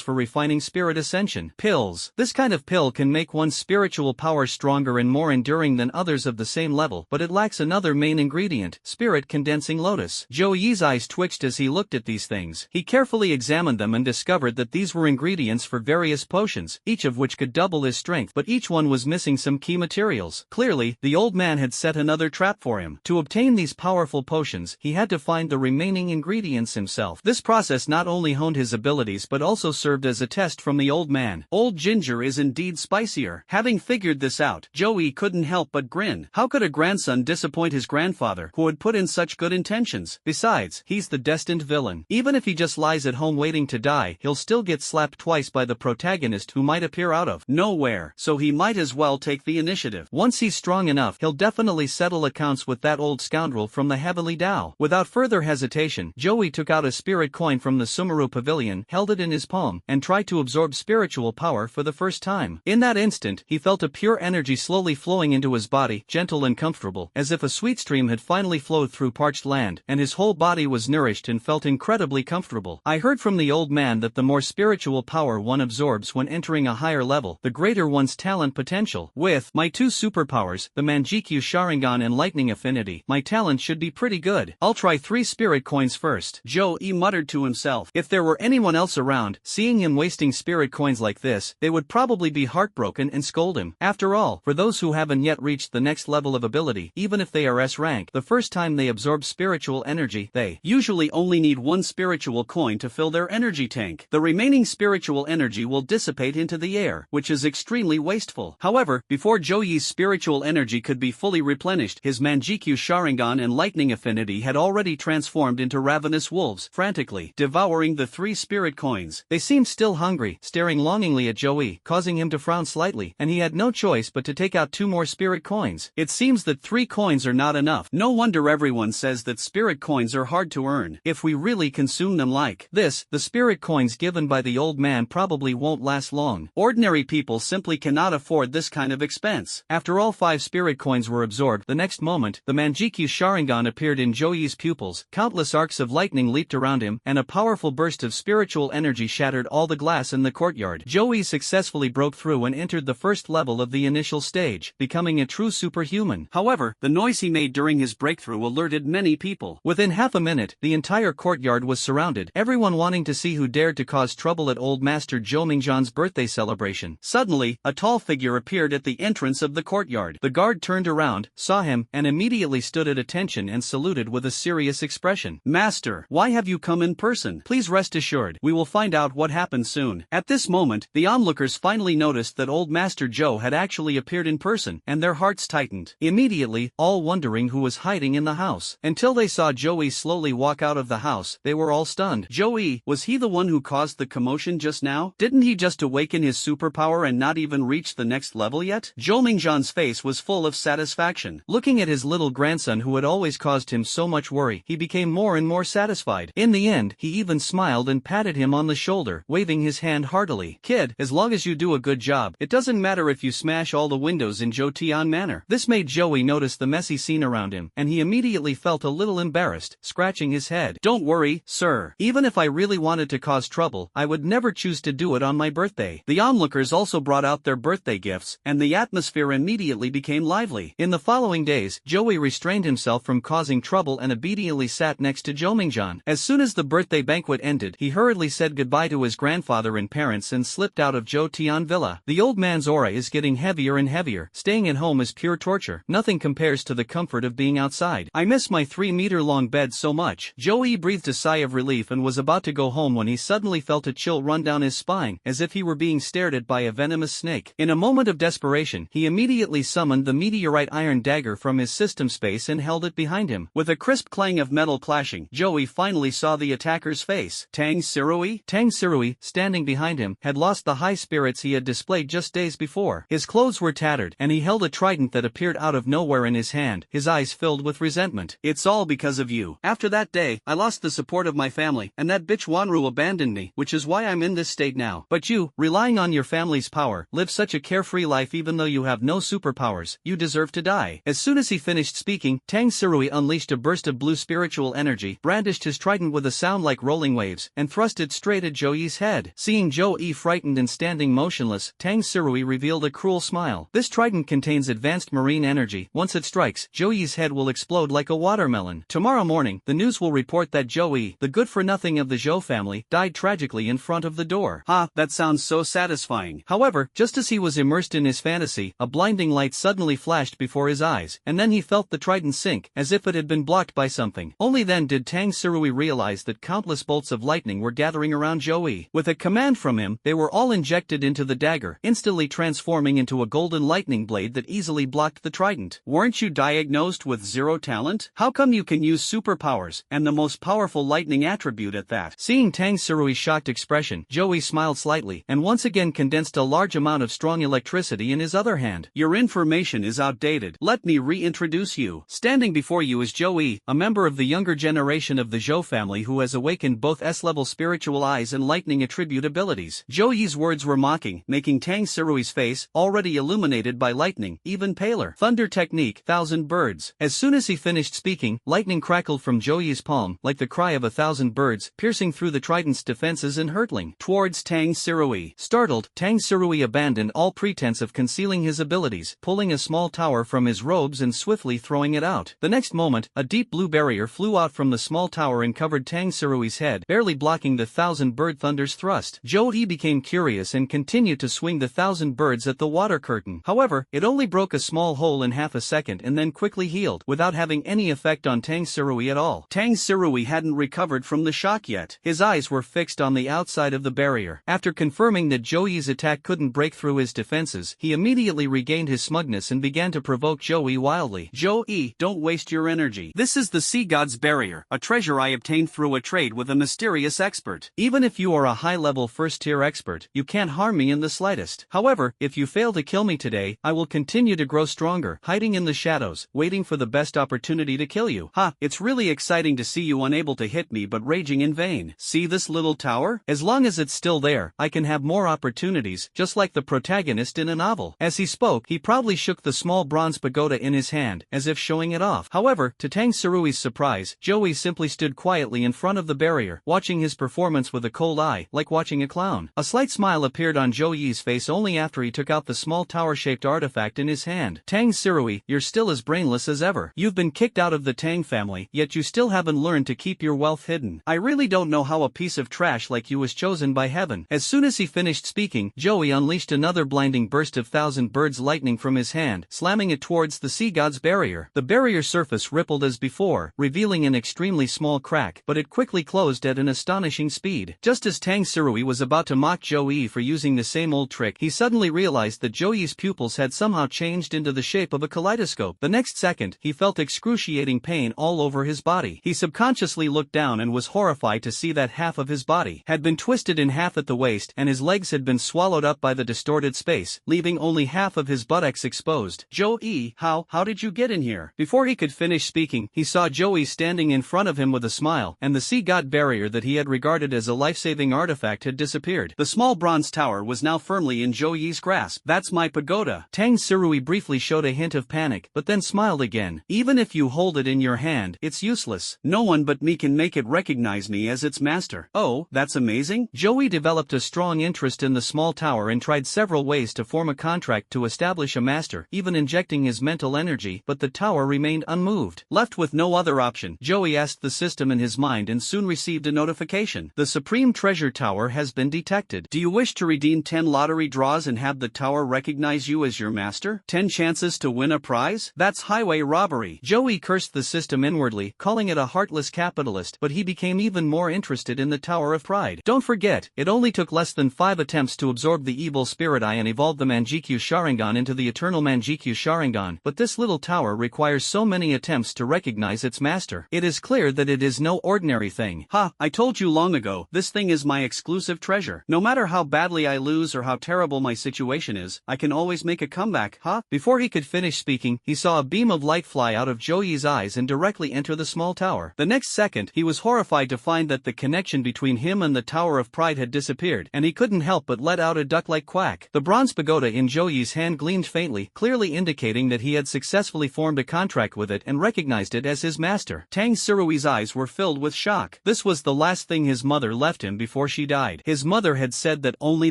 for refining spirit ascension. Pills. This kind of pill can make one's spiritual power stronger and more enduring than others of the same level, but it lacks another main ingredient, spirit condensing lotus. Joey's eyes twitched as he looked at these things. He carefully examined them and discovered that these were ingredients for various potions, each of which could double his strength, but each one was missing some key materials. Clearly, the old man had set another trap for him. To obtain these powerful potions, he had to find the remaining ingredients himself. This process not only honed his abilities but also served as a test from the old man. Old ginger is indeed spicier. Having figured this out, Joey couldn't help but grin. How could a grandson disappoint his grandfather, who had put in such good intentions? Besides, he's the destined villain. Even if he just lies at home waiting to die, he'll still get slapped twice by the protagonist who might appear out of nowhere, so he might as well take the initiative. Once he's strong enough, he'll definitely settle accounts with that old scoundrel from the Heavenly Tao. Without further hesitation, Joey took out a spirit coin from the Sumeru pavilion, held it in his palm, and tried to absorb spiritual power for the first time. In that instant, he felt a pure energy slowly flowing into his body, gentle and comfortable, as if a sweet stream had finally flowed through parched land, and his whole body was nourished and felt incredibly comfortable. I heard from the old man that the more spiritual power one absorbs when entering a higher level, the greater one's talent potential. With my two superpowers, the Manjikyu Sharingan and Lightning Affinity, my talent should be pretty good. I'll try 3 spirit coins first. Joey muttered to himself. If there were anyone else around, seeing him wasting spirit coins like this, they would probably be heartbroken and scold him. After all, for those who haven't yet reached the next level of ability, even if they are S rank, the first time they absorb spiritual energy, they usually only need 1 spiritual coin to fill their energy tank. The remaining spiritual energy will dissipate into the air, which is extremely wasteful. However, before Joey's spiritual energy could be fully replenished, his Manjikyu Sharingan and Lightning Affinity had already transformed into ravenous wolves, frantically devouring the 3 spirit coins. They seemed still hungry, staring longingly at Joey, causing him to frown slightly, and he had no choice but to take out 2 more spirit coins. It seems that 3 coins are not enough. No wonder everyone says that spirit coins are hard to earn. If we really consume them like this, the spirit coins given by the old man probably won't last long. Ordinary people simply cannot afford this kind of expense. After all 5 spirit coins were absorbed, the next moment, the Manjikyu Sharingan appeared in Joey's pupils, countless arcs of lightning leaped around him, and a powerful burst of spiritual energy shattered all the glass in the courtyard. Joey successfully broke through and entered the first level of the initial stage, becoming a true superhuman. However, the noise he made during his breakthrough alerted many people. Within half a minute, the entire courtyard was surrounded, everyone wanting to see who dared to cause trouble at Old Master Zhou Mingzhan's birthday celebration. Suddenly, a tall figure appeared at the entrance of the courtyard. The guard turned around, saw him, and immediately stood at attention and saluted with a serious expression. Master, why have you come in person? Please rest assured, we will find out what happened soon. At this moment, the onlookers finally noticed that Old Master Zhou had actually appeared in person, and their hearts tightened. Immediately, all wondering who was hiding in the house. Until they saw Joey slowly walk out of the house, they were all stunned. Joey, was he the one who caused the commotion just now? Didn't he just awaken his superpower and not even reach the next level yet? Zhou Mingzhan's face was full of satisfaction. Looking at his little grandson who had always caused him so much worry, he became more and more satisfied. In the end, he even smiled and patted him on the shoulder, waving his hand heartily. Kid, as long as you do a good job, it doesn't matter if you smash all the windows in Jotian Manor. This made Joey notice the messy scene around him, and he immediately felt a little embarrassed, scratching his head. Don't worry, sir. Even if I really wanted to cause trouble, I would never choose to do it on my birthday. The onlookers also brought out their birthday gifts, and the atmosphere immediately became lively. In the following days, Joey restrained himself from causing trouble and obediently sat next to Zhou Mingzhan. As soon as the birthday banquet ended, he hurriedly said goodbye to his grandfather and parents and slipped out of Zhou Tian Villa. The old man's aura is getting heavier and heavier. Staying at home is pure torture. Nothing compares to the comfort of being outside. I miss my 3-meter-long bed so much. Joey breathed a sigh of relief and was about to go home when he suddenly felt a chill run down his spine, as if he were being stared at by a venomous snake. In a moment of desperation, he immediately summoned the meteorite iron dagger from his system space and held it behind him. With a crisp clang of metal clashing, Joey finally saw the attacker's face. Tang Sirui? Tang Sirui, standing behind him, had lost the high spirits he had displayed just days before. His clothes were tattered, and he held a trident that appeared out of nowhere in his hand, his eyes filled with resentment. It's all because of you. After that day, I lost the support of my family, and that bitch Wanru abandoned me, which is why I'm in this state now. But you, relying on your family's power, live such a carefree life even though you have no superpowers, you deserve to die. As soon as he finished speaking, Tang Sirui unleashed a burst of blue spiritual energy, brandished his trident with a sound like rolling waves, and thrust it straight at Joey's head. Seeing Joey frightened and standing motionless, Tang Sirui revealed a cruel smile. This trident contains advanced marine energy. Once it strikes, Joey's head will explode like a watermelon. Tomorrow morning, the news will report that Joey, the good-for-nothing of the Zhou family, died tragically in front of the door. Ha, that sounds so satisfying. However, just as he was immersed in his fantasy, a blinding light suddenly flashed before his eyes, and then he felt the trident sink, as if it had been blocked by something. Only then did Tang Sirui realize that countless bolts of lightning were gathering around Joey. With a command from him, they were all injected into the dagger, instantly transforming into a golden lightning blade that easily blocked the trident. Weren't you diagnosed with zero talent? How come you can use superpowers, and the most powerful lightning attribute at that? Seeing Tang Sirui's shocked expression, Joey smiled slightly, and once again condensed a large amount of strong electricity in his other hand. Your information is outdated. Let me reintroduce you. Standing before you is Joey, a member of the younger generation of the Zhou family who has awakened both S-level spiritual eyes and lightning attribute abilities. Joey's words were mocking, making Tang Sirui's face, already illuminated by lightning, even paler. Thunder technique, 1,000 birds. As soon as he finished speaking, lightning crackled from Joey's palm, like the cry of 1,000 birds, piercing through the trident's defenses and hurtling towards Tang Sirui. Startled, Tang Sirui abandoned all pretense of concealing his abilities, pulling a small tower from his robes and swiftly throwing it out. The next moment, a deep blue barrier flew out from the small tower and covered Tang Sirui's head, barely blocking the 1,000-bird thunder's thrust. Joey became curious and continued to swing the 1,000 birds at the water curtain. However, it only broke a small hole in half a second and then quickly healed, without having any effect on Tang Sirui at all. Tang Sirui hadn't recovered from the shock yet. His eyes were fixed on the outside of the barrier. After confirming that Joey's attack couldn't break through his defenses, he immediately regained his smugness and began to provoke Joey wildly. Joey, don't waste your energy. This is the Sea God's Barrier, a treasure I obtained through a trade with a mysterious expert. Even if you are a high-level first-tier expert, you can't harm me in the slightest. However, if you fail to kill me today, I will continue to grow stronger, hiding in the shadows, waiting for the best opportunity to kill you. Ha, it's really exciting to see you unable to hit me but raging in vain. See this little tower? As long as it's still there, I can have more opportunities, just like the protagonist in a novel. As he spoke, he proudly shook the small bronze pagoda in his hand, as if showing it off. However, to Tang Sirui's surprise, Joey simply stood quietly in front of the barrier, watching his performance with a cold eye, like watching a clown. A slight smile appeared on Joey's face only after he took out the small tower-shaped artifact in his hand. Tang Sirui, you're still as brainless as ever. You've been kicked out of the Tang family, yet you still haven't learned to keep your wealth hidden. I really don't know how a piece of trash like you was chosen by heaven. As soon as he finished speaking, Joey unleashed another blinding burst of 1,000 birds lightning from his hand, slamming it towards the Sea God's barrier. The barrier surface rippled as before, revealing an extremely small crack, but it quickly closed at an astonishing speed. Just as Tang Sirui was about to mock Joey for using the same old trick, he suddenly realized that Joey's pupils had somehow changed into the shape of a kaleidoscope. The next second, he felt excruciating pain all over his body. He subconsciously looked down and was horrified to see that half of his body had been twisted in half at the waist and his legs had been swallowed up by the distorted space, leaving only half of his buttocks exposed. Joey, how did you get in here? Before he could finish speaking, he saw Joey standing in front of him with a smile, and the Sea God barrier that he had regarded as a life-saving artifact had disappeared. The small bronze tower was now firmly in Joey's grasp. That's my pagoda. Tang Sirui briefly showed a hint of panic, but then smiled again. Even if you hold it in your hand, it's useless. No one but me can make it recognize me as its master. Oh, that's amazing. Joey developed a strong interest in the small tower and tried several ways to form a contract to establish a master, even injecting his mental energy, but the tower remained unmoved. Left with no other option, Joey asked the system in his mind and soon received a notification. The Supreme Treasure Tower has been detected. Do you wish to redeem 10 lottery draws and have the tower recognize you as your master? 10 chances to win a prize? That's highway robbery. Joey cursed the system inwardly, calling it a heartless capitalist, but he became even more interested in the Tower of Pride. Don't forget, it only took less than 5 attempts to absorb the evil spirit sky and evolved the Manjikyu Sharingan into the eternal Manjikyu Sharingan, but this little tower requires so many attempts to recognize its master. It is clear that it is no ordinary thing. Ha, I told you long ago, this thing is my exclusive treasure. No matter how badly I lose or how terrible my situation is, I can always make a comeback, huh? Before he could finish speaking, he saw a beam of light fly out of Joey's eyes and directly enter the small tower. The next second, he was horrified to find that the connection between him and the Tower of Pride had disappeared, and he couldn't help but let out a duck-like quack. The bronze pagoda in Joey's hand gleamed faintly, clearly indicating that he had successfully formed a contract with it and recognized it as his master. Tang Surui's eyes were filled with shock. This was the last thing his mother left him before she died. His mother had said that only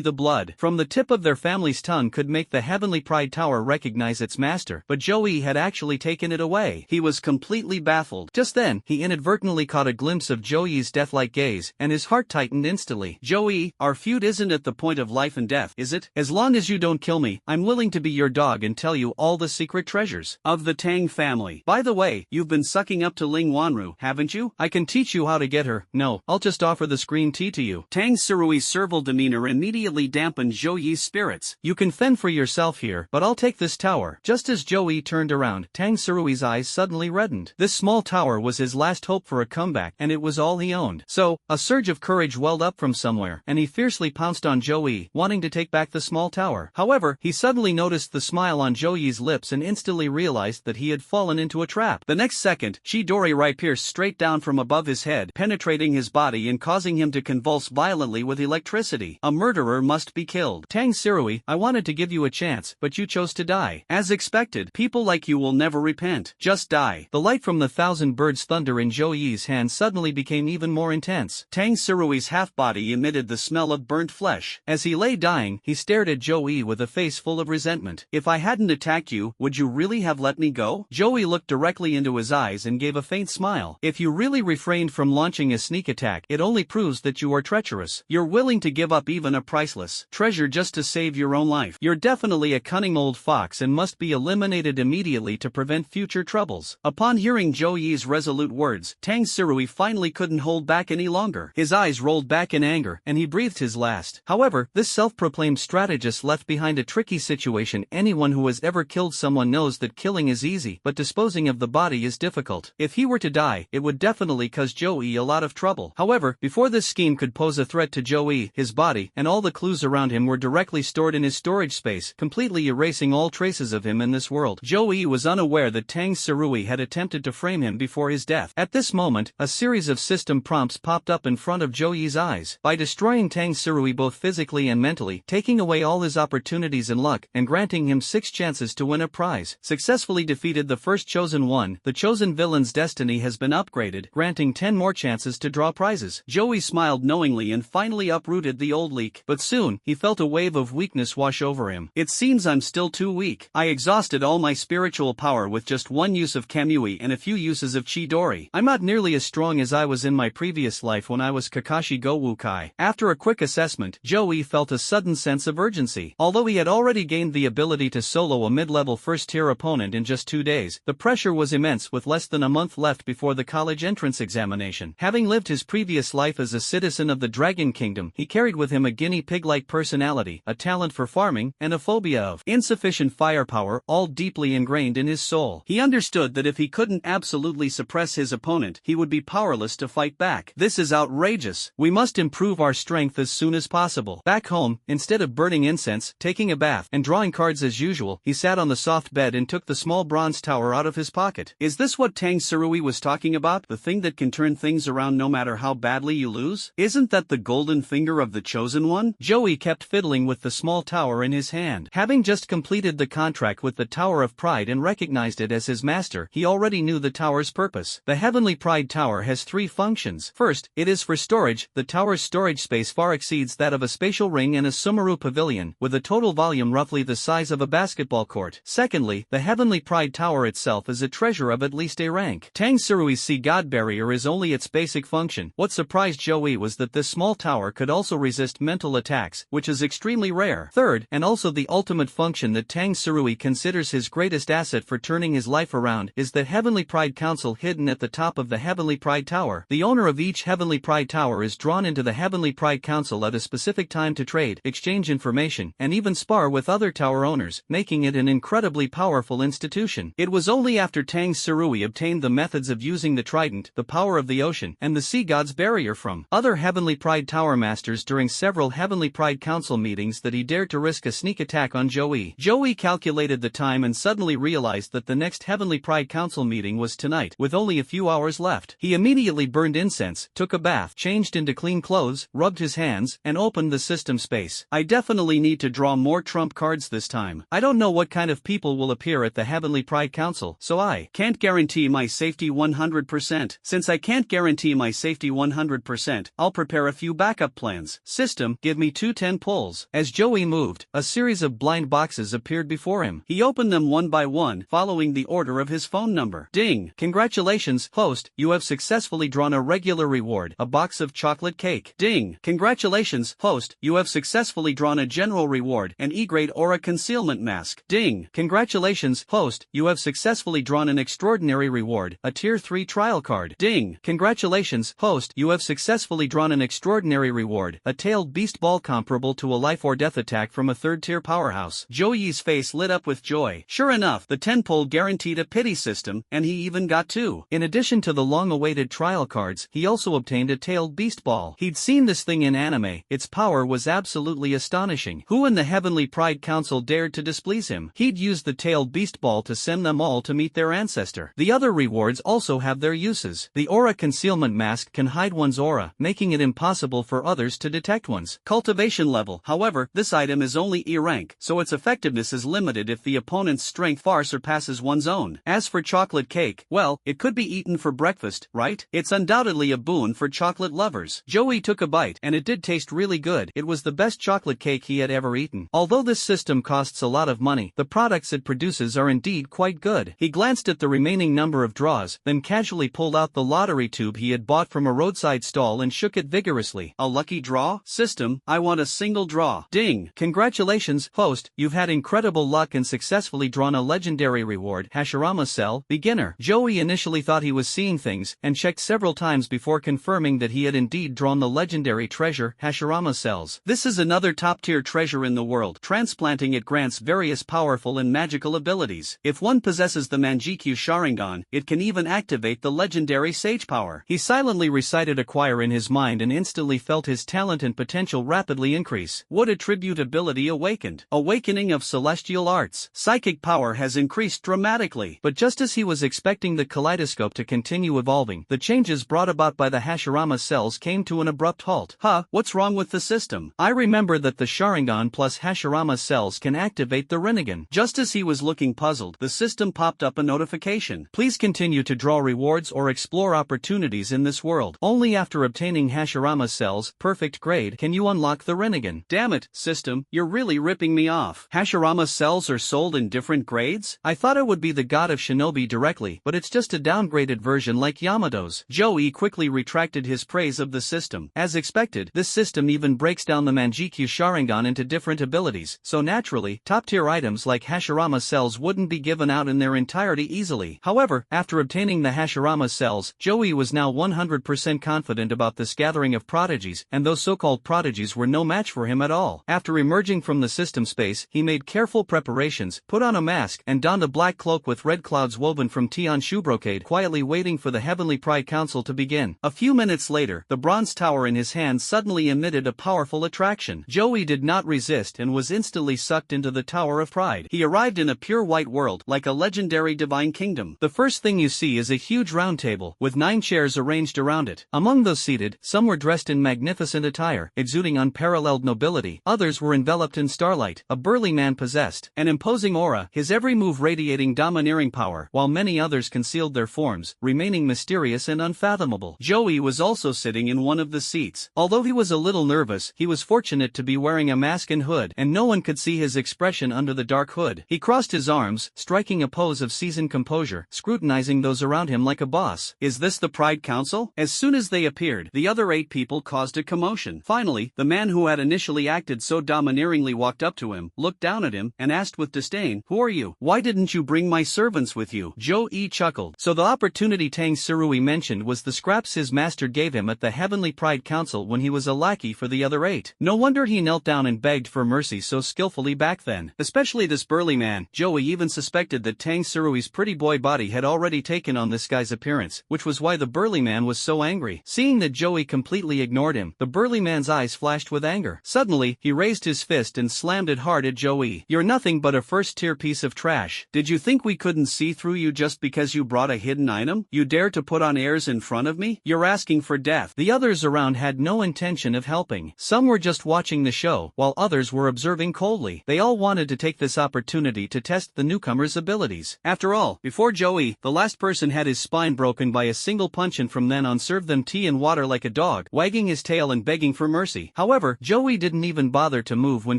the blood from the tip of their family's tongue could make the Heavenly Pride Tower recognize its master, but Joey had actually taken it away. He was completely baffled. Just then, he inadvertently caught a glimpse of Joey's death-like gaze, and his heart tightened instantly. Joey, our feud isn't at the point of life and death, is it? As long as you don't kill me, I'm willing to be your dog and tell you all the secret treasures of the Tang family. By the way, you've been sucking up to Ling Wanru, haven't you? I can teach you how to get her. No, I'll just offer the green tea to you. Tang Surui's servile demeanor immediately dampened Joey's spirits. You can fend for yourself here, but I'll take this tower. Just as Joey turned around, Tang Surui's eyes suddenly reddened. This small tower was his last hope for a comeback, and it was all he owned. So, a surge of courage welled up from somewhere, and he fiercely pounced on Joey, wanting to take back the small tower. However, he suddenly noticed the smile on Joey's lips and instantly realized that he had fallen into a trap. The next second, Chidori Rai pierced straight down from above his head, penetrating his body and causing him to convulse violently with electricity. A murderer must be killed. Tang Surui, I wanted to give you a chance, but you chose to die. As expected, people like you will never repent. Just die. The light from the thousand birds' thunder in Joey's hand suddenly became even more intense. Tang Surui's half-body emitted the smell of burnt flesh. As he lay dying, he stared at Joey with a face full of resentment. If I hadn't attacked you, would you really have let me go? Joey looked directly into his eyes and gave a faint smile. If you really refrained from launching a sneak attack, it only proves that you are treacherous. You're willing to give up even a priceless treasure just to save your own life. You're definitely a cunning old fox and must be eliminated immediately to prevent future troubles. Upon hearing Joey's resolute words, Tang Surui finally couldn't hold back any longer. His eyes rolled back in anger, and he breathed his last. However, this self-proclaimed strategist left behind a tricky situation. Anyone who has ever killed someone knows that killing is easy, but disposing of the body is difficult. If he were to die, it would definitely cause Joey a lot of trouble. However, before this scheme could pose a threat to Joey, his body, and all the clues around him were directly stored in his storage space, completely erasing all traces of him in this world. Joey was unaware that Tang Surui had attempted to frame him before his death. At this moment, a series of system prompts popped up in front of Joey's eyes. By destroying Tang Surui both physically and mentally, taking away all his opportunities and luck, and granting him 6 chances to win a prize, successfully defeated the first chosen one, the chosen villain's destiny has been upgraded, granting 10 more chances to draw prizes. Joey smiled knowingly and finally uprooted the old leak, but soon, he felt a wave of weakness wash over him. It seems I'm still too weak. I exhausted all my spiritual power with just one use of Kamui and a few uses of Chidori. I'm not nearly as strong as I was in my previous life when I was Kakashi Go Wukai. After a quick assessment, Joey felt a sudden sense of urgency. Although he had already gained the ability to solo a mid-level first-tier opponent in just 2 days, the pressure was immense with less than a month left before the college entrance examination. Having lived his previous life as a citizen of the Dragon Kingdom, he carried with him a guinea pig-like personality, a talent for farming, and a phobia of insufficient firepower, all deeply ingrained in his soul. He understood that if he couldn't absolutely suppress his opponent, he would be powerless to fight back. This is outrageous. We must improve our strength as soon as possible. Back home, instead of burning incense, taking a bath, and drawing cards as usual, he sat on the soft bed and took the small bronze tower out of his pocket. Is this what Tang Surui was talking about? The thing that can turn things around no matter how badly you lose? Isn't that the golden finger of the chosen one? Joey kept fiddling with the small tower in his hand. Having just completed the contract with the Tower of Pride and recognized it as his master, he already knew the tower's purpose. The Heavenly Pride Tower has 3 functions. First, it is for storage. The tower's storage space far exceeds that of a spatial ring and a Sumeru pavilion, with a total volume roughly the size of a basketball court. Secondly, the Heavenly Pride Tower itself is a treasure of at least A rank. Tang Surui's Sea God Barrier is only its basic function. What surprised Joey was that this small tower could also resist mental attacks, which is extremely rare. Third, and also the ultimate function that Tang Surui considers his greatest asset for turning his life around, is the Heavenly Pride Council hidden at the top of the Heavenly Pride Tower. The owner of each Heavenly Pride Tower is drawn into the Heavenly Pride Council at a specific time to trade, exchange information, information, and even spar with other tower owners, making it an incredibly powerful institution. It was only after Tang Surui obtained the methods of using the trident, the power of the ocean, and the sea god's barrier from other Heavenly Pride Tower Masters during several Heavenly Pride Council meetings that he dared to risk a sneak attack on Joey. Joey calculated the time and suddenly realized that the next Heavenly Pride Council meeting was tonight, with only a few hours left. He immediately burned incense, took a bath, changed into clean clothes, rubbed his hands, and opened the system space. I definitely need to draw more trump cards this time. I don't know what kind of people will appear at the Heavenly Pride Council, so I can't guarantee my safety 100%. Since I can't guarantee my safety 100%, I'll prepare a few backup plans. System, give me 210 pulls. As Joey moved, a series of blind boxes appeared before him. He opened them one by one, following the order of his phone number. Ding! Congratulations, host, you have successfully drawn a regular reward, a box of chocolate cake. Ding! Congratulations, host, you have successfully drawn a general reward, an E-grade aura concealment mask. Ding! Congratulations, host, you have successfully drawn an extraordinary reward, a tier 3 trial card. Ding! Congratulations, host, you have successfully drawn an extraordinary reward, a tailed beast ball comparable to a life or death attack from a 3rd tier powerhouse. Joey's face lit up with joy. Sure enough, the 10 pull guaranteed a pity system, and he even got 2. In addition to the long-awaited trial cards, he also obtained a tailed beast ball. He'd seen this thing in anime, its power was absolutely astonishing. Who in the Heavenly Pride Council dared to displease him? He'd used the tailed beast ball to send them all to meet their ancestor. The other rewards also have their uses. The aura concealment mask can hide one's aura, making it impossible for others to detect one's cultivation level. However, this item is only E rank, so its effectiveness is limited if the opponent's strength far surpasses one's own. As for chocolate cake, well, it could be eaten for breakfast, right? It's undoubtedly a boon for chocolate lovers. Joey took a bite, and it did taste really good. It was the best chocolate cake he had ever eaten. Although this system costs a lot of money, the products it produces are indeed quite good. He glanced at the remaining number of draws, then casually pulled out the lottery tube he had bought from a roadside stall and shook it vigorously. A lucky draw? System, I want a single draw. Ding! Congratulations, host, you've had incredible luck and successfully drawn a legendary reward, Hashirama Cell, Beginner. Joey initially thought he was seeing things, and checked several times before confirming that he had indeed drawn the legendary treasure, Hashirama Cells. This is another top-tier treasure in the world. Transplanting it grants various powerful and magical abilities. If one possesses the Manjikyu Sharingan, it can even activate the legendary Sage Power. He silently recited Acquire in his mind and instantly felt his talent and potential rapidly increase. Wood Attribute ability awakened. Awakening of Celestial Arts. Psychic power has increased dramatically. But just as he was expecting the kaleidoscope to continue evolving, the changes brought about by the Hashirama cells came to an abrupt halt. What's wrong with the system? I remember that the Sharingan plus Hashirama cells can activate the Rinnegan. Just as he was looking puzzled, the system popped up a notification. Please continue to draw rewards or explore opportunities in this world. Only after obtaining Hashirama cells, perfect grade, can you unlock the Rinnegan. Damn it, system, you're really ripping me off. Hashirama cells are sold in different grades? I thought it would be the god of shinobi directly, but it's just a downgraded version like Yamato's. Joey quickly retracted his praise of the system. As expected, this system even breaks down the Manjikyu Sharingan into different abilities, so naturally, top-tier items like Hashirama cells wouldn't be given out in their entirety easily. However, after obtaining the Hashirama cells, Joey was now 100% confident about this gathering of prodigies, and those so-called prodigies were no match for him at all. After emerging from the system space, he made careful preparations, put on a mask, and donned a black cloak with red clouds woven from Tian Shu brocade, quietly waiting for the Heavenly Pride Council to begin. A few minutes later, the bronze tower in his hand suddenly emitted a powerful attraction. Joey did not resist and was instantly sucked into the Tower of Pride. He arrived in a pure white world, like a legendary divine kingdom. The first thing you see is a huge round table, with 9 chairs arranged around it. Among those seated, some were dressed in magnificent attire, exuding unparalleled nobility. Others were enveloped in starlight. A burly man possessed an imposing aura, his every move radiating domineering power, while many others concealed their forms, remaining mysterious and unfathomable. Joey was also sitting in one of the seats. Although he was a little nervous, he was fortunate to be wearing a mask and hood, and no one could see his expression under the dark hood. He crossed his arms, striking a pose of seasoned composure, scrutinizing those around him like a boss. Is this the Pride Council? As soon as they appeared, the other 8 people caused a commotion. Finally, the man who had initially acted so domineeringly walked up to him, looked down at him, and asked with disdain, "Who are you? Why didn't you bring my servants with you?" Joey chuckled. So the opportunity Tang Surui mentioned was the scraps his master gave him at the Heavenly Pride Council when he was a lackey for the other 8. No wonder he knelt down and begged for mercy so skillfully back then. Especially this burly man. Joey even suspected that Tang Surui's pretty boy body had already taken on this guy's appearance, which was why the burly man was so angry. Seeing that Joey completely ignored him, the burly man's eyes flashed with anger. Suddenly, he raised his fist and slammed it hard at Joey. "You're nothing but a first-tier piece of trash. Did you think we couldn't see through you just because you brought a hidden item? You dare to put on airs in front of me? You're asking for death." The others around had no intention of helping. Some were just watching the show, while others were observing coldly. They all wanted to take this opportunity to test the newcomer's abilities. After all, before Joey, the last person had his spine broken by a single punch and from then on served them tea and water like a dog, wagging his tail and begging for mercy. However, Joey didn't even bother to move when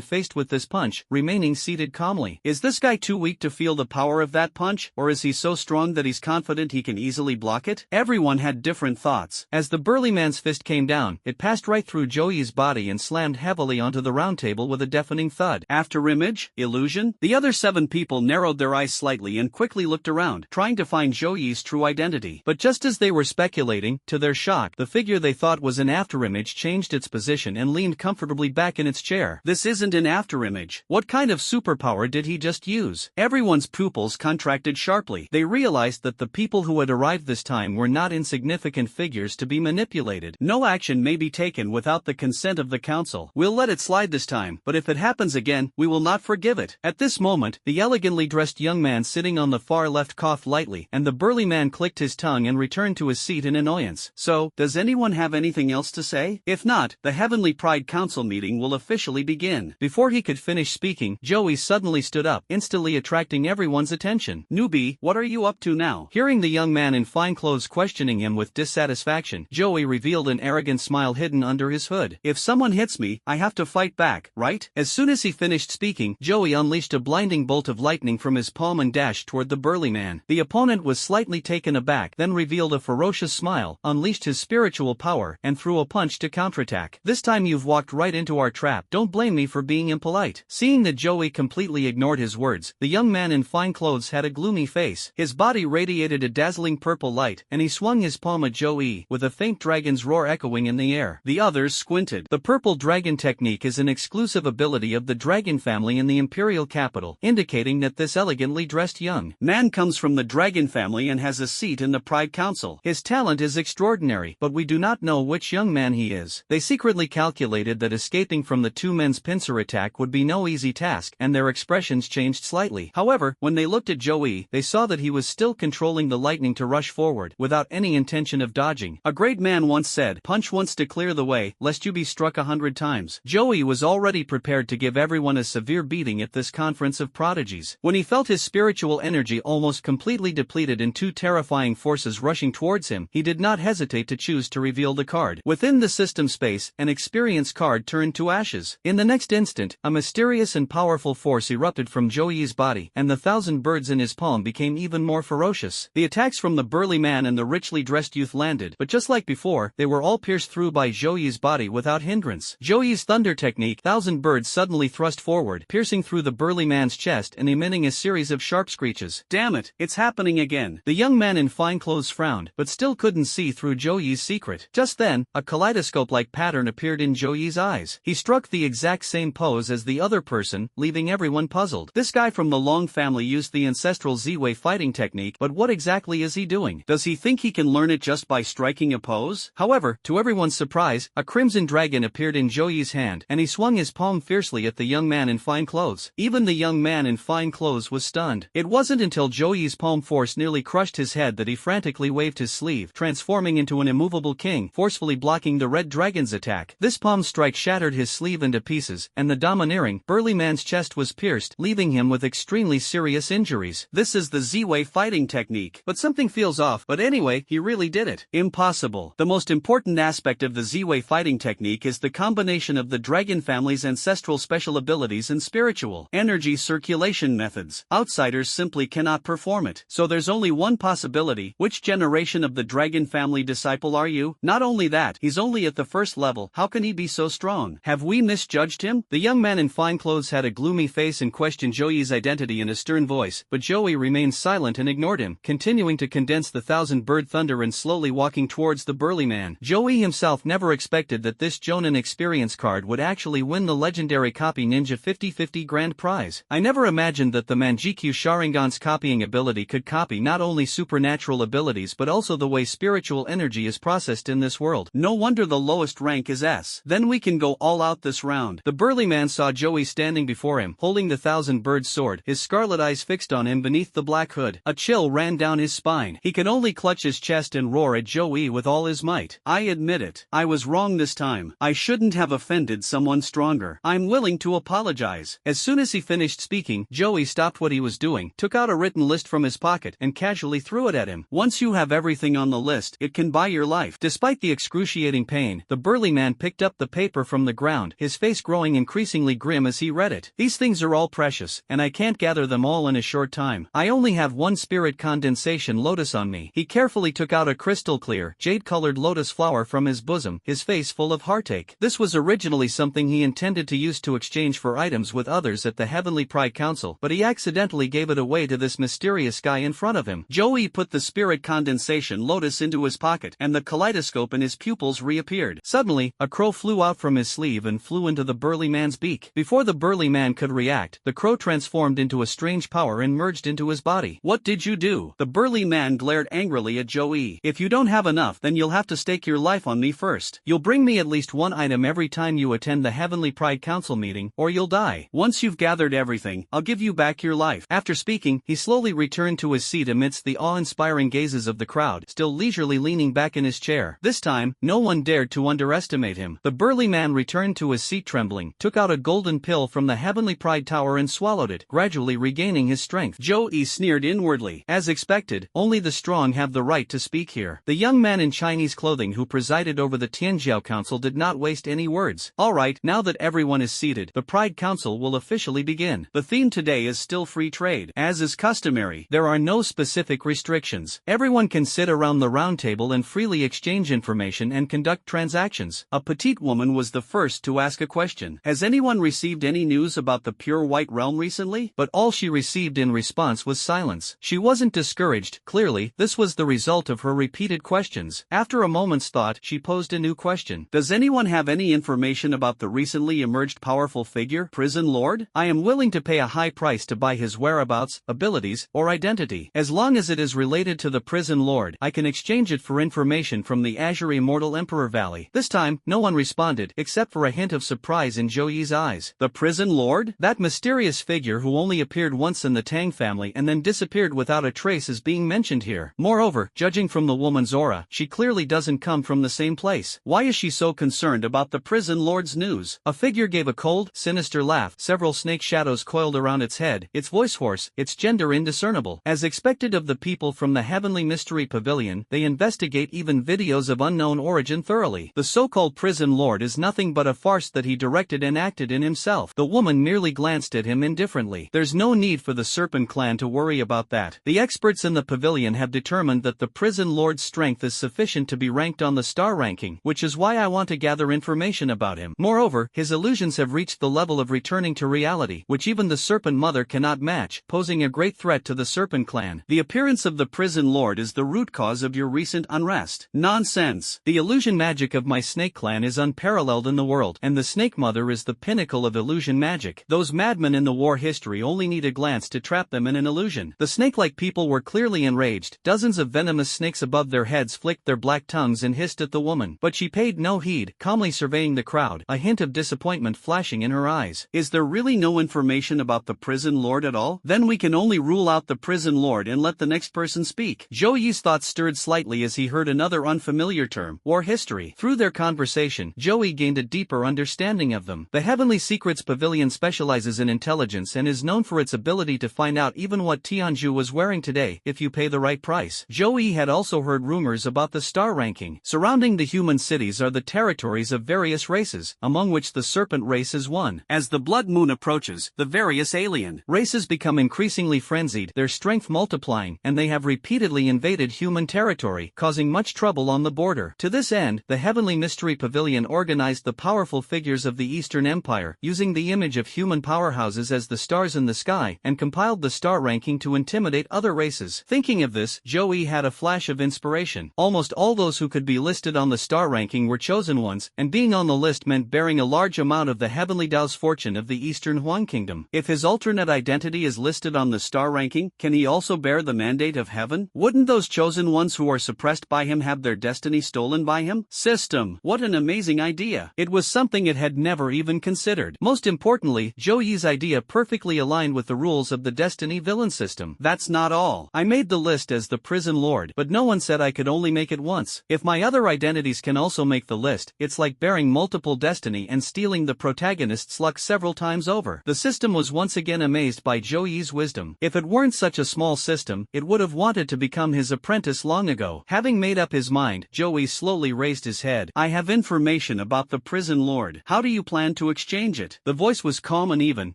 faced with this punch, remaining seated calmly. Is this guy too weak to feel the power of that punch, or is he so strong that he's confident he can easily block it? Everyone had different thoughts. As the burly man's fist came down, it passed right through Joey's body and slammed heavily onto the round table with a deafening thud. After image, illusion? The other 7 people narrowed their eyes slightly and quickly looked around, trying to find Joey's true identity. But just as they were speculating, to their shock, the figure they thought was an afterimage changed its position and leaned comfortably back in its chair. This isn't an afterimage. What kind of superpower did he just use? Everyone's pupils contracted sharply. They realized that the people who had arrived this time were not insignificant figures to be manipulated. No action may be taken without the consent of the council. We'll let it slide this time, but if it happens again, we will not forgive it. At this moment, the elegantly dressed young man sitting on the far left coughed lightly, and the burly man clicked his tongue and returned to his seat in annoyance. So, does anyone have anything else to say? If not, the Heavenly Pride Council meeting will officially begin. Before he could finish speaking, Joey suddenly stood up, instantly attracting everyone's attention. "Newbie, what are you up to now?" Hearing the young man in fine clothes questioning him with dissatisfaction, Joey revealed an arrogant smile hidden under his hood. "If someone hits me, I have to fight back, right?" As soon as he finished speaking, Joey unleashed a blinding bolt of lightning from his palm and dashed toward the burly man. The opponent was slightly taken aback, then revealed a ferocious smile, unleashed his spiritual power, and threw a punch to counterattack. "This time you've walked right into our trap. Don't blame me for being impolite." Seeing that Joey completely ignored his words, the young man in fine clothes had a gloomy face. His body radiated a dazzling purple light, and he swung his palm at Joey, with a faint dragon's roar echoing in the air. The others squinted. The purple dragon technique is an exclusive ability of the dragon family in the imperial capital, indicating that this elegantly dressed young man comes from the dragon family and has a seat in the Pride Council. His talent is extraordinary, but we do not know which young man he is. They secretly calculated that escaping from the 2 men's pincer attack would be no easy task, and their expressions changed slightly. However, when they looked at Joey, they saw that he was still controlling the lightning to rush forward, without any intention of dodging. A great man once said, "Punch once to clear the way, lest you be struck 100 times." Joey was already prepared to give everyone a severe beating at this conference of prodigies. When he felt his spiritual energy almost completely depleted and 2 terrifying forces rushing towards him, he did not hesitate to choose to reveal the card. Within the system space, an experience card turned to ashes. In the next instant, a mysterious and powerful force erupted from Joey's body, and the 1,000 birds in his palm became even more ferocious. The attacks from the burly man and the richly dressed youth landed, but just like before, they were all pierced through by Joey's body without hindrance. Joey's thunder technique, 1,000 birds suddenly thrust forward, piercing through the burly man's chest and emitting a series of sharp screeches. "Damn it, it's happening again." The young man in fine clothes frowned, but still couldn't see through Joey's secret. Just then, a kaleidoscope-like pattern appeared in Joey's eyes. He struck the exact same pose as the other person, leaving everyone puzzled. This guy from the Long family used the ancestral Z-Way fighting technique, but what exactly is he doing? Does he think he can learn it just by striking a pose? However, to everyone's surprise, a crimson dragon appeared in Joey's hand, and he swung his palm fiercely at the young man in fine clothes. Even the young man in fine clothes was stunned. It wasn't until Joey's palm force nearly crushed his head that he frantically waved his sleeve, transforming into an immovable king, forcefully blocking the red dragon's attack. This palm strike shattered his sleeve into pieces, and the domineering, burly man's chest was pierced, leaving him with extremely serious injuries. This is the Z-Way fighting technique. But something feels off. But anyway, he really did it. Impossible. The most important aspect of the Z-Way fighting technique is the combination of the dragon family's ancestral special abilities and spiritual energy circulation methods. Outsiders simply cannot perform it. So there's only one possibility. Which generation of the dragon family disciple are you? Not only that, he's only at the first level. How can he be so strong? Have we misjudged him? The young man in fine clothes had a gloomy face and questioned Joey's identity in a stern voice, but Joey remained silent and ignored him, continuing to condense the 1,000-bird thunder and slowly walking towards the burly man. Joey himself never expected that this Jonin experience card would actually win win the legendary Copy Ninja 50/50 grand prize. I never imagined that the Manjikyu Sharingan's copying ability could copy not only supernatural abilities but also the way spiritual energy is processed in this world. No wonder the lowest rank is S. Then we can go all out this round. The burly man saw Joey standing before him, holding the thousand-bird sword, his scarlet eyes fixed on him beneath the black hood. A chill ran down his spine. He could only clutch his chest and roar at Joey with all his might. I admit it. I was wrong this time. I shouldn't have offended someone stronger. I'm willing to apologize. As soon as he finished speaking, Joey stopped what he was doing, took out a written list from his pocket, and casually threw it at him. Once you have everything on the list, it can buy your life. Despite the excruciating pain, the burly man picked up the paper from the ground, his face growing increasingly grim as he read it. These things are all precious, and I can't gather them all in a short time. I only have one spirit condensation lotus on me. He carefully took out a crystal-clear, jade-colored lotus flower from his bosom, his face full of heartache. This was originally something he intended to use to exchange for items with others at the Heavenly Pride Council, but he accidentally gave it away to this mysterious guy in front of him. Joey put the spirit condensation lotus into his pocket, and the kaleidoscope in his pupils reappeared. Suddenly, a crow flew out from his sleeve and flew into the burly man's beak. Before the burly man could react, the crow transformed into a strange power and merged into his body. What did you do? The burly man glared angrily at Joey. If you don't have enough, then you'll have to stake your life on me first. You'll bring me at least one item every time you attend the Heavenly Pride Council meeting, or you'll die. Once you've gathered everything, I'll give you back your life. After speaking, he slowly returned to his seat amidst the awe-inspiring gazes of the crowd, still leisurely leaning back in his chair. This time, no one dared to underestimate him. The burly man returned to his seat trembling, took out a golden pill from the Heavenly Pride Tower and swallowed it, gradually regaining his strength. Joey sneered inwardly. As expected, only the strong have the right to speak here. The young man in Chinese clothing who presided over the Tianjiao Council did not waste any words. Alright, now that everyone is seated, the Pride Council will officially begin. The theme today is still free trade. As is customary, there are no specific restrictions. Everyone can sit around the round table and freely exchange information and conduct transactions. A petite woman was the first to ask a question. Has anyone received any news about the Pure White Realm recently? But all she received in response was silence. She wasn't discouraged. Clearly, this was the result of her repeated questions. After a moment's thought, she posed a new question. Does anyone have any information about the recently emerged powerful figure, Prison Lord? I am willing to pay a high price to buy his whereabouts, abilities, or identity. As long as it is related to the Prison Lord, I can exchange it for information from the Azure Immortal Emperor Valley. This time, no one responded, except for a hint of surprise in Joey's eyes. The Prison Lord? That mysterious figure who only appeared once in the Tang family and then disappeared without a trace is being mentioned here. Moreover, judging from the woman's aura, she clearly doesn't come from the same place. Why is she so concerned about the Prison Lord's news? A figure gave a cold, sinister laugh. Several snake shadows coiled around its head, its voice hoarse, its gender indiscernible. As expected of the people from the Heavenly Mystery Pavilion, they investigate even videos of unknown origin thoroughly. The so-called Prison Lord is nothing but a farce that he directed and acted in himself. The woman merely glanced at him indifferently. There's no need for the Serpent clan to worry about that. The experts in the pavilion have determined that the Prison Lord's strength is sufficient to be ranked on the star ranking, which is why I want to gather information about him. Moreover, his illusions have reached the level of returning to reality, which even the Serpent Mother cannot match, posing a great threat to the Serpent clan. The appearance of the Prison Lord is the root cause of your recent unrest. Nonsense. The illusion magic of my snake clan is unparalleled in the world, and the Snake Mother is the pinnacle of illusion magic. Those madmen in the war history only need a glance to trap them in an illusion. The snake-like people were clearly enraged. Dozens of venomous snakes above their heads flicked their black tongues and hissed at the woman, but she paid no heed, calmly surveying the crowd, a hint of disappointment flashing in her eyes. Is there really no information about the Prison Lord at all? Then we can only rule out the Prison Lord and let the next person speak. Joey's thoughts stirred slightly as he heard another unfamiliar term, war history. Through their conversation, Joey gained a deeper understanding of them. The Heavenly Secrets Pavilion specializes in intelligence and is known for its ability to find out even what Tianju was wearing today, if you pay the right price. Joey had also heard rumors about the star ranking. Surrounding the human cities are the territories of various races, among which the Serpent race is one. As the blood moon approaches, the various alien races become increasingly frenzied, their strength multiplying, and they have repeatedly invaded human territory, causing much trouble on the border. To this end, the Heavenly Mystery Pavilion organized the powerful figures of the Eastern Empire, using the image of human powerhouses as the stars in the sky, and compiled the star ranking to intimidate other races. Thinking of this, Joey had a flash of inspiration. Almost all those who could be listed on the star ranking were chosen ones, and being on the list meant bearing a large large amount of the heavenly Dao's fortune of the Eastern Huang Kingdom. If his alternate identity is listed on the star ranking, can he also bear the mandate of heaven? Wouldn't those chosen ones who are suppressed by him have their destiny stolen by him? System. What an amazing idea. It was something it had never even considered. Most importantly, Zhou Yi's idea perfectly aligned with the rules of the Destiny villain system. That's not all. I made the list as the prison lord, but no one said I could only make it once. If my other identities can also make the list, it's like bearing multiple destiny and stealing the protagonist's luck several times over. The system was once again amazed by Zhou Yi's wisdom. If it weren't such a small system, it would have wanted to become his apprentice long ago. Having made up his mind, Zhou Yi slowly raised his head. I have information about the prison lord. How do you plan to exchange it? The voice was calm and even,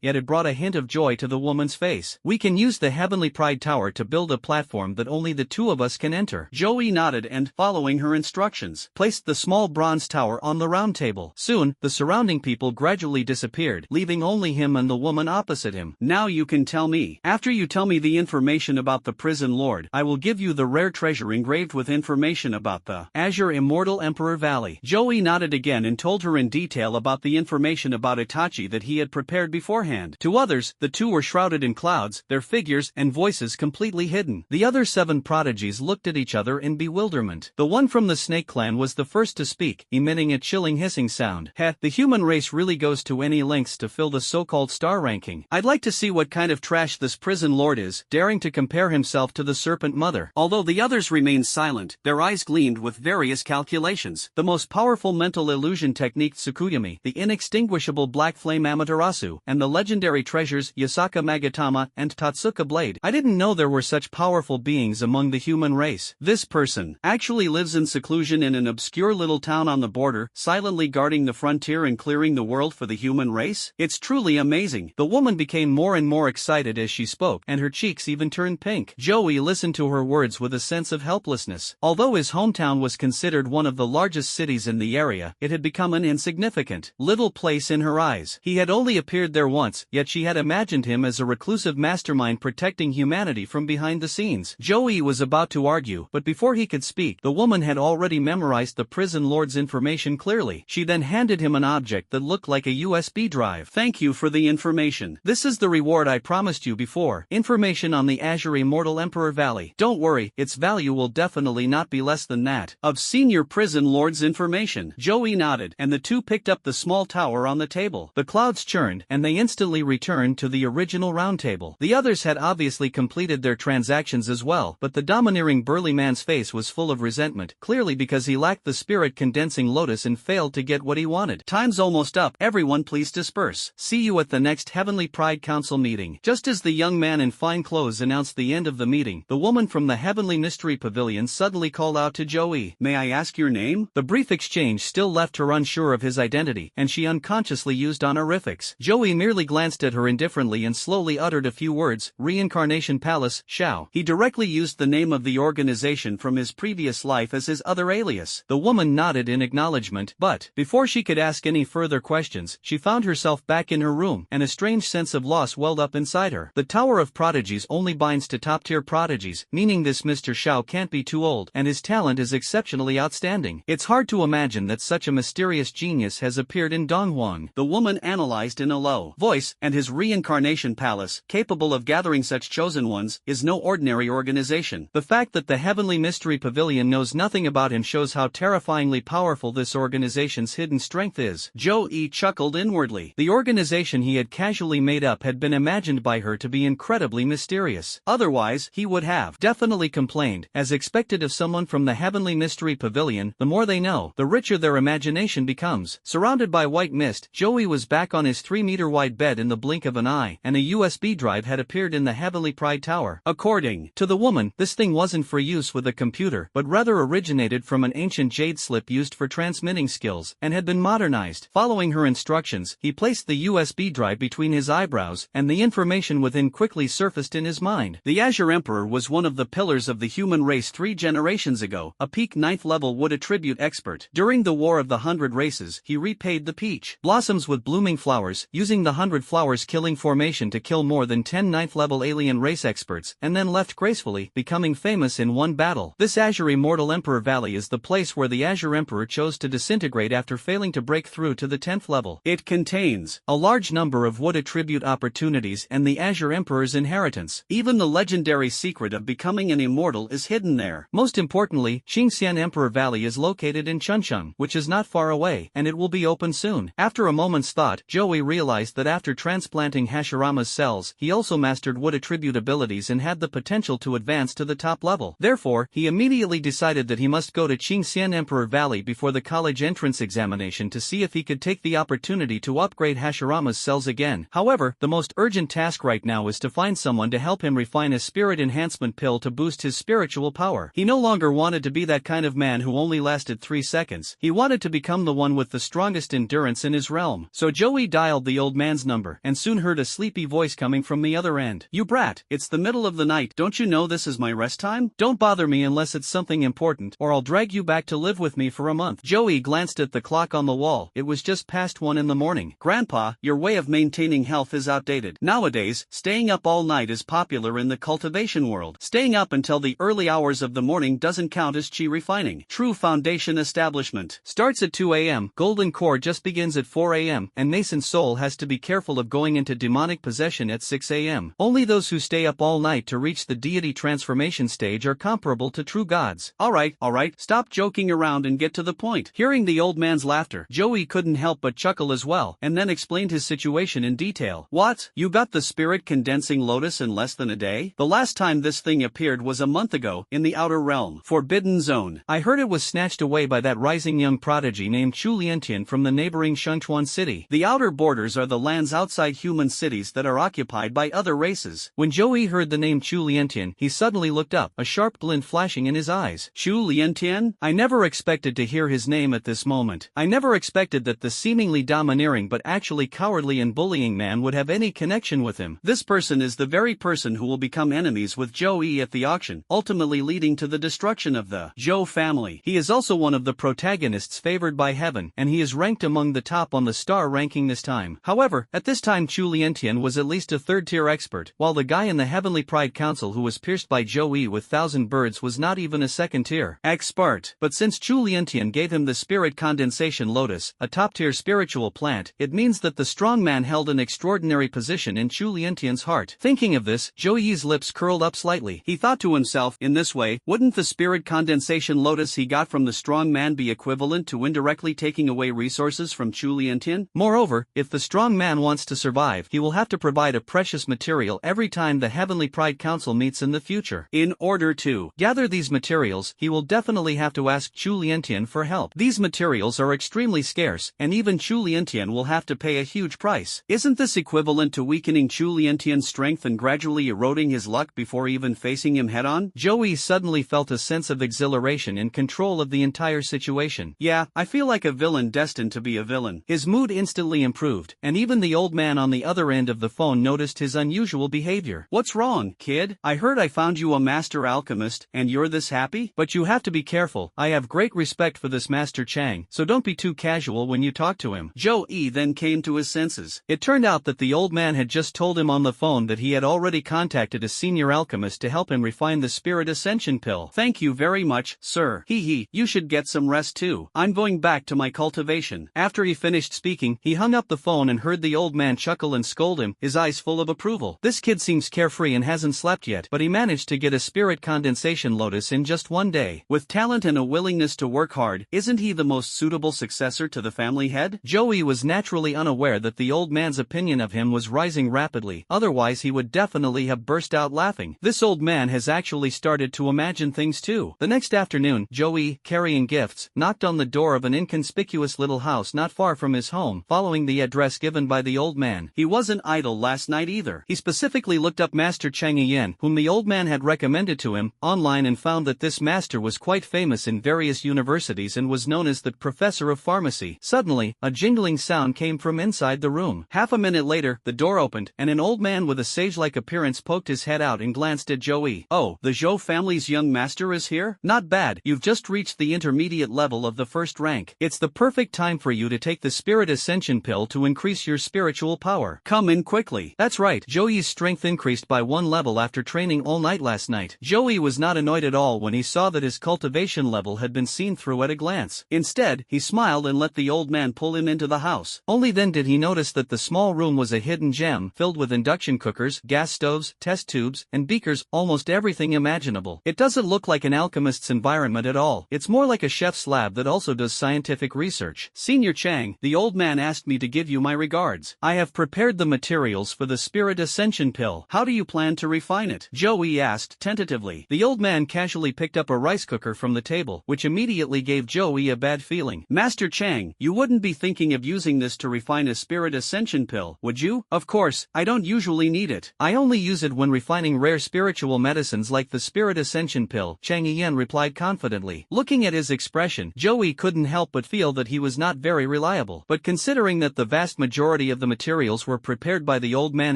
yet it brought a hint of joy to the woman's face. We can use the Heavenly Pride Tower to build a platform that only the two of us can enter. Zhou Yi nodded and, following her instructions, placed the small bronze tower on the round table. Soon, the surrounding people gradually disappeared, leaving only him and the woman opposite him. Now you can tell me. After you tell me the information about the prison lord, I will give you the rare treasure engraved with information about the Azure Immortal Emperor Valley. Zhou Yi nodded again and told her in detail about the information about Itachi that he had prepared beforehand. To others, the two were shrouded in clouds, their figures and voices completely hidden. The other 7 prodigies looked at each other in bewilderment. The one from the Snake Clan was the first to speak, emitting a chilling hissing sound. Heh, the human race really goes to any lengths to fill the so-called star ranking. I'd like to see what kind of trash this prison lord is, daring to compare himself to the Serpent Mother. Although the others remained silent, their eyes gleamed with various calculations. The most powerful mental illusion technique Tsukuyami, the inextinguishable Black Flame Amaterasu, and the legendary treasures Yasaka Magatama and Tatsuka Blade. I didn't know there were such powerful beings among the human race. This person actually lives in seclusion in an obscure little town on the border, silently guarding the frontier and clearing the world for the human race? It's truly amazing. The woman became more and more excited as she spoke, and her cheeks even turned pink. Zhou Yi listened to her words with a sense of helplessness. Although his hometown was considered one of the largest cities in the area, it had become an insignificant little place in her eyes. He had only appeared there once, yet she had imagined him as a reclusive mastermind protecting humanity from behind the scenes. Zhou Yi was about to argue, but before he could speak, the woman had already memorized the prison lord's information clearly. She then handed him an object that looked like a USB drive. Thank you for the information. This is the reward I promised you before. Information on the Azure Immortal Emperor Valley. Don't worry, its value will definitely not be less than that of senior prison lord's information. Zhou Yi nodded, and the two picked up the small tower on the table. The clouds churned, and they instantly returned to the original round table. The others had obviously completed their transactions as well, but the domineering burly man's face was full of resentment, clearly because he lacked the spirit-condensing lotus and failed to get what he wanted. Time's almost up. Everyone please disperse. See you at the next Heavenly Pride Council meeting. Just as the young man in fine clothes announced the end of the meeting, the woman from the Heavenly Mystery Pavilion suddenly called out to Zhou Yi. May I ask your name? The brief exchange still left her unsure of his identity, and she unconsciously used honorifics. Zhou Yi merely glanced at her indifferently and slowly uttered a few words. Reincarnation Palace, Shao. He directly used the name of the organization from his previous life as his other alias. The woman nodded in acknowledgement, but, before she could ask any further questions, she found herself back in her room, and a strange sense of loss welled up inside her. The Tower of Prodigies only binds to top-tier prodigies, meaning this Mr. Shao can't be too old, and his talent is exceptionally outstanding. It's hard to imagine that such a mysterious genius has appeared in Donghuang. The woman analyzed in a low voice, and his reincarnation palace, capable of gathering such chosen ones, is no ordinary organization. The fact that the Heavenly Mystery Pavilion knows nothing about him shows how terrifyingly powerful this organization's hidden strength is. Zhou Yi chuckled inwardly. The organization he had casually made up had been imagined by her to be incredibly mysterious. Otherwise, he would have definitely complained. As expected of someone from the Heavenly Mystery Pavilion, the more they know, the richer their imagination becomes. Surrounded by white mist, Zhou Yi was back on his 3-meter-wide bed in the blink of an eye, and a USB drive had appeared in the Heavenly Pride Tower. According to the woman, this thing wasn't for use with a computer, but rather originated from an ancient jade slip used for transmitting skills, and had been modernized. Following her instructions, he placed the USB drive between his eyebrows, and the information within quickly surfaced in his mind. The Azure Emperor was one of the pillars of the human race 3 generations ago, a peak 9th level wood attribute expert. During the War of the 100 Races, he repaid the peach blossoms with blooming flowers, using the 100 flowers killing formation to kill more than 10 9th level alien race experts, and then left gracefully, becoming famous in one battle. This Azure Immortal Emperor Valley is the place where the Azure Emperor chose to disintegrate after failing to break through through to the 10th level. It contains a large number of wood attribute opportunities and the Azure Emperor's inheritance. Even the legendary secret of becoming an immortal is hidden there. Most importantly, Qingxian Emperor Valley is located in Chuncheon, which is not far away, and it will be open soon. After a moment's thought, Joey realized that after transplanting Hashirama's cells, he also mastered wood attribute abilities and had the potential to advance to the top level. Therefore, he immediately decided that he must go to Qingxian Emperor Valley before the college entrance examination to see if he could take the opportunity to upgrade Hashirama's cells again. However, the most urgent task right now is to find someone to help him refine a spirit enhancement pill to boost his spiritual power. He no longer wanted to be that kind of man who only lasted 3 seconds. He wanted to become the one with the strongest endurance in his realm. So Joey dialed the old man's number and soon heard a sleepy voice coming from the other end. "You brat, it's the middle of the night. Don't you know this is my rest time? Don't bother me unless it's something important, or I'll drag you back to live with me for a month." Joey glanced at the clock on the wall. It was just past 1 in the morning. "Grandpa, your way of maintaining health is outdated. Nowadays, staying up all night is popular in the cultivation world. Staying up until the early hours of the morning doesn't count as chi refining. True foundation establishment starts at 2 a.m., golden core just begins at 4 a.m., and nascent soul has to be careful of going into demonic possession at 6 a.m. Only those who stay up all night to reach the deity transformation stage are comparable to true gods." Alright, stop joking around and get to the point. Hearing the old man's laughter, Joey couldn't help but chuckle as well, and then explained his situation in detail. "What? You got the spirit condensing lotus in less than a day? The last time this thing appeared was a month ago, in the outer realm, Forbidden Zone. I heard it was snatched away by that rising young prodigy named Chu Liantian from the neighboring Shunchuan city. The outer borders are the lands outside human cities that are occupied by other races." When Joey heard the name Chu Liantian, he suddenly looked up, a sharp glint flashing in his eyes. "Chu Liantian? I never expected to hear his name at this moment. I never expected that the seemingly domineering but actually cowardly and bullying man would have any connection with him. This person is the very person who will become enemies with Joey at the auction, ultimately leading to the destruction of the Zhou family. He is also one of the protagonists favored by heaven, and he is ranked among the top on the star ranking this time. However, at this time Chu Liantian was at least a third-tier expert, while the guy in the Heavenly Pride Council who was pierced by Joey with 1,000 birds was not even a second-tier expert. But since Chu Liantian gave him the spirit condensation lotus, a top-tier spiritual plant, it means that the strong man held an extraordinary position in Chu Liantian's heart. Thinking of this, Joey's lips curled up slightly. He thought to himself, in this way, wouldn't the spirit condensation lotus he got from the strong man be equivalent to indirectly taking away resources from Chu Liantian? Moreover, if the strong man wants to survive, he will have to provide a precious material every time the Heavenly Pride Council meets in the future. In order to gather these materials, he will definitely have to ask Chu Liantian for help. These materials are extremely scarce, and even Chu Liantian will have to pay a huge price. Isn't this equivalent to weakening Chu Liantian's strength and gradually eroding his luck before even facing him head-on? Joey suddenly felt a sense of exhilaration and control of the entire situation. "Yeah, I feel like a villain destined to be a villain." His mood instantly improved, and even the old man on the other end of the phone noticed his unusual behavior. "What's wrong, kid? I heard I found you a master alchemist, and you're this happy? But you have to be careful. I have great respect for this Master Chang, so don't be too casual when you talk to him." Joey then came to his senses. It turned out that the old man had just told him on the phone that he had already contacted a senior alchemist to help him refine the spirit ascension pill. "Thank you very much, sir. You should get some rest too. I'm going back to my cultivation." After he finished speaking, he hung up the phone and heard the old man chuckle and scold him, his eyes full of approval. This kid seems carefree and hasn't slept yet, but he managed to get a spirit condensation lotus in just 1 day. With talent and a willingness to work hard, isn't he the most suitable successor to the family head? Joey was naturally unaware that the old man's opinion of him was rising rapidly, otherwise he would definitely have burst out laughing. This old man has actually started to imagine things too. The next afternoon, Joey, carrying gifts, knocked on the door of an inconspicuous little house not far from his home, following the address given by the old man. He wasn't idle last night either. He specifically looked up Master Chang Yen, whom the old man had recommended to him, online and found that this master was quite famous in various universities and was known as the professor of pharmacy. Suddenly, a jingling sound came from inside the room. Half a minute later, the door opened, and an old man with a sage-like appearance poked his head out and glanced at Joey. "Oh, the Zhou family's young master is here? Not bad, you've just reached the intermediate level of the first rank. It's the perfect time for you to take the spirit ascension pill to increase your spiritual power. Come in quickly." That's right, Joey's strength increased by 1 level after training all night last night. Joey was not annoyed at all when he saw that his cultivation level had been seen through at a glance. Instead, he smiled and let the old man pull him into the house. Only then did he notice that the small room was a hidden gem filled with induction cookers, gas stoves, test tubes, and beakers, almost everything imaginable. It doesn't look like an alchemist's environment at all. It's more like a chef's lab that also does scientific research. Senior Chang, the old man asked me to give you my regards. I have prepared the materials for the spirit ascension pill. How do you plan to refine it? Joey asked tentatively. The old man casually picked up a rice cooker from the table, which immediately gave Joey a bad feeling. Master Chang, you wouldn't be thinking of using this to refine a spirit ascension pill, would you? Of course, I don't usually need it. I only use it when refining rare spiritual medicines like the spirit ascension pill, Chang Yen replied confidently. Looking at his expression, Joey couldn't help but feel that he was not very reliable. But considering that the vast majority of the materials were prepared by the old man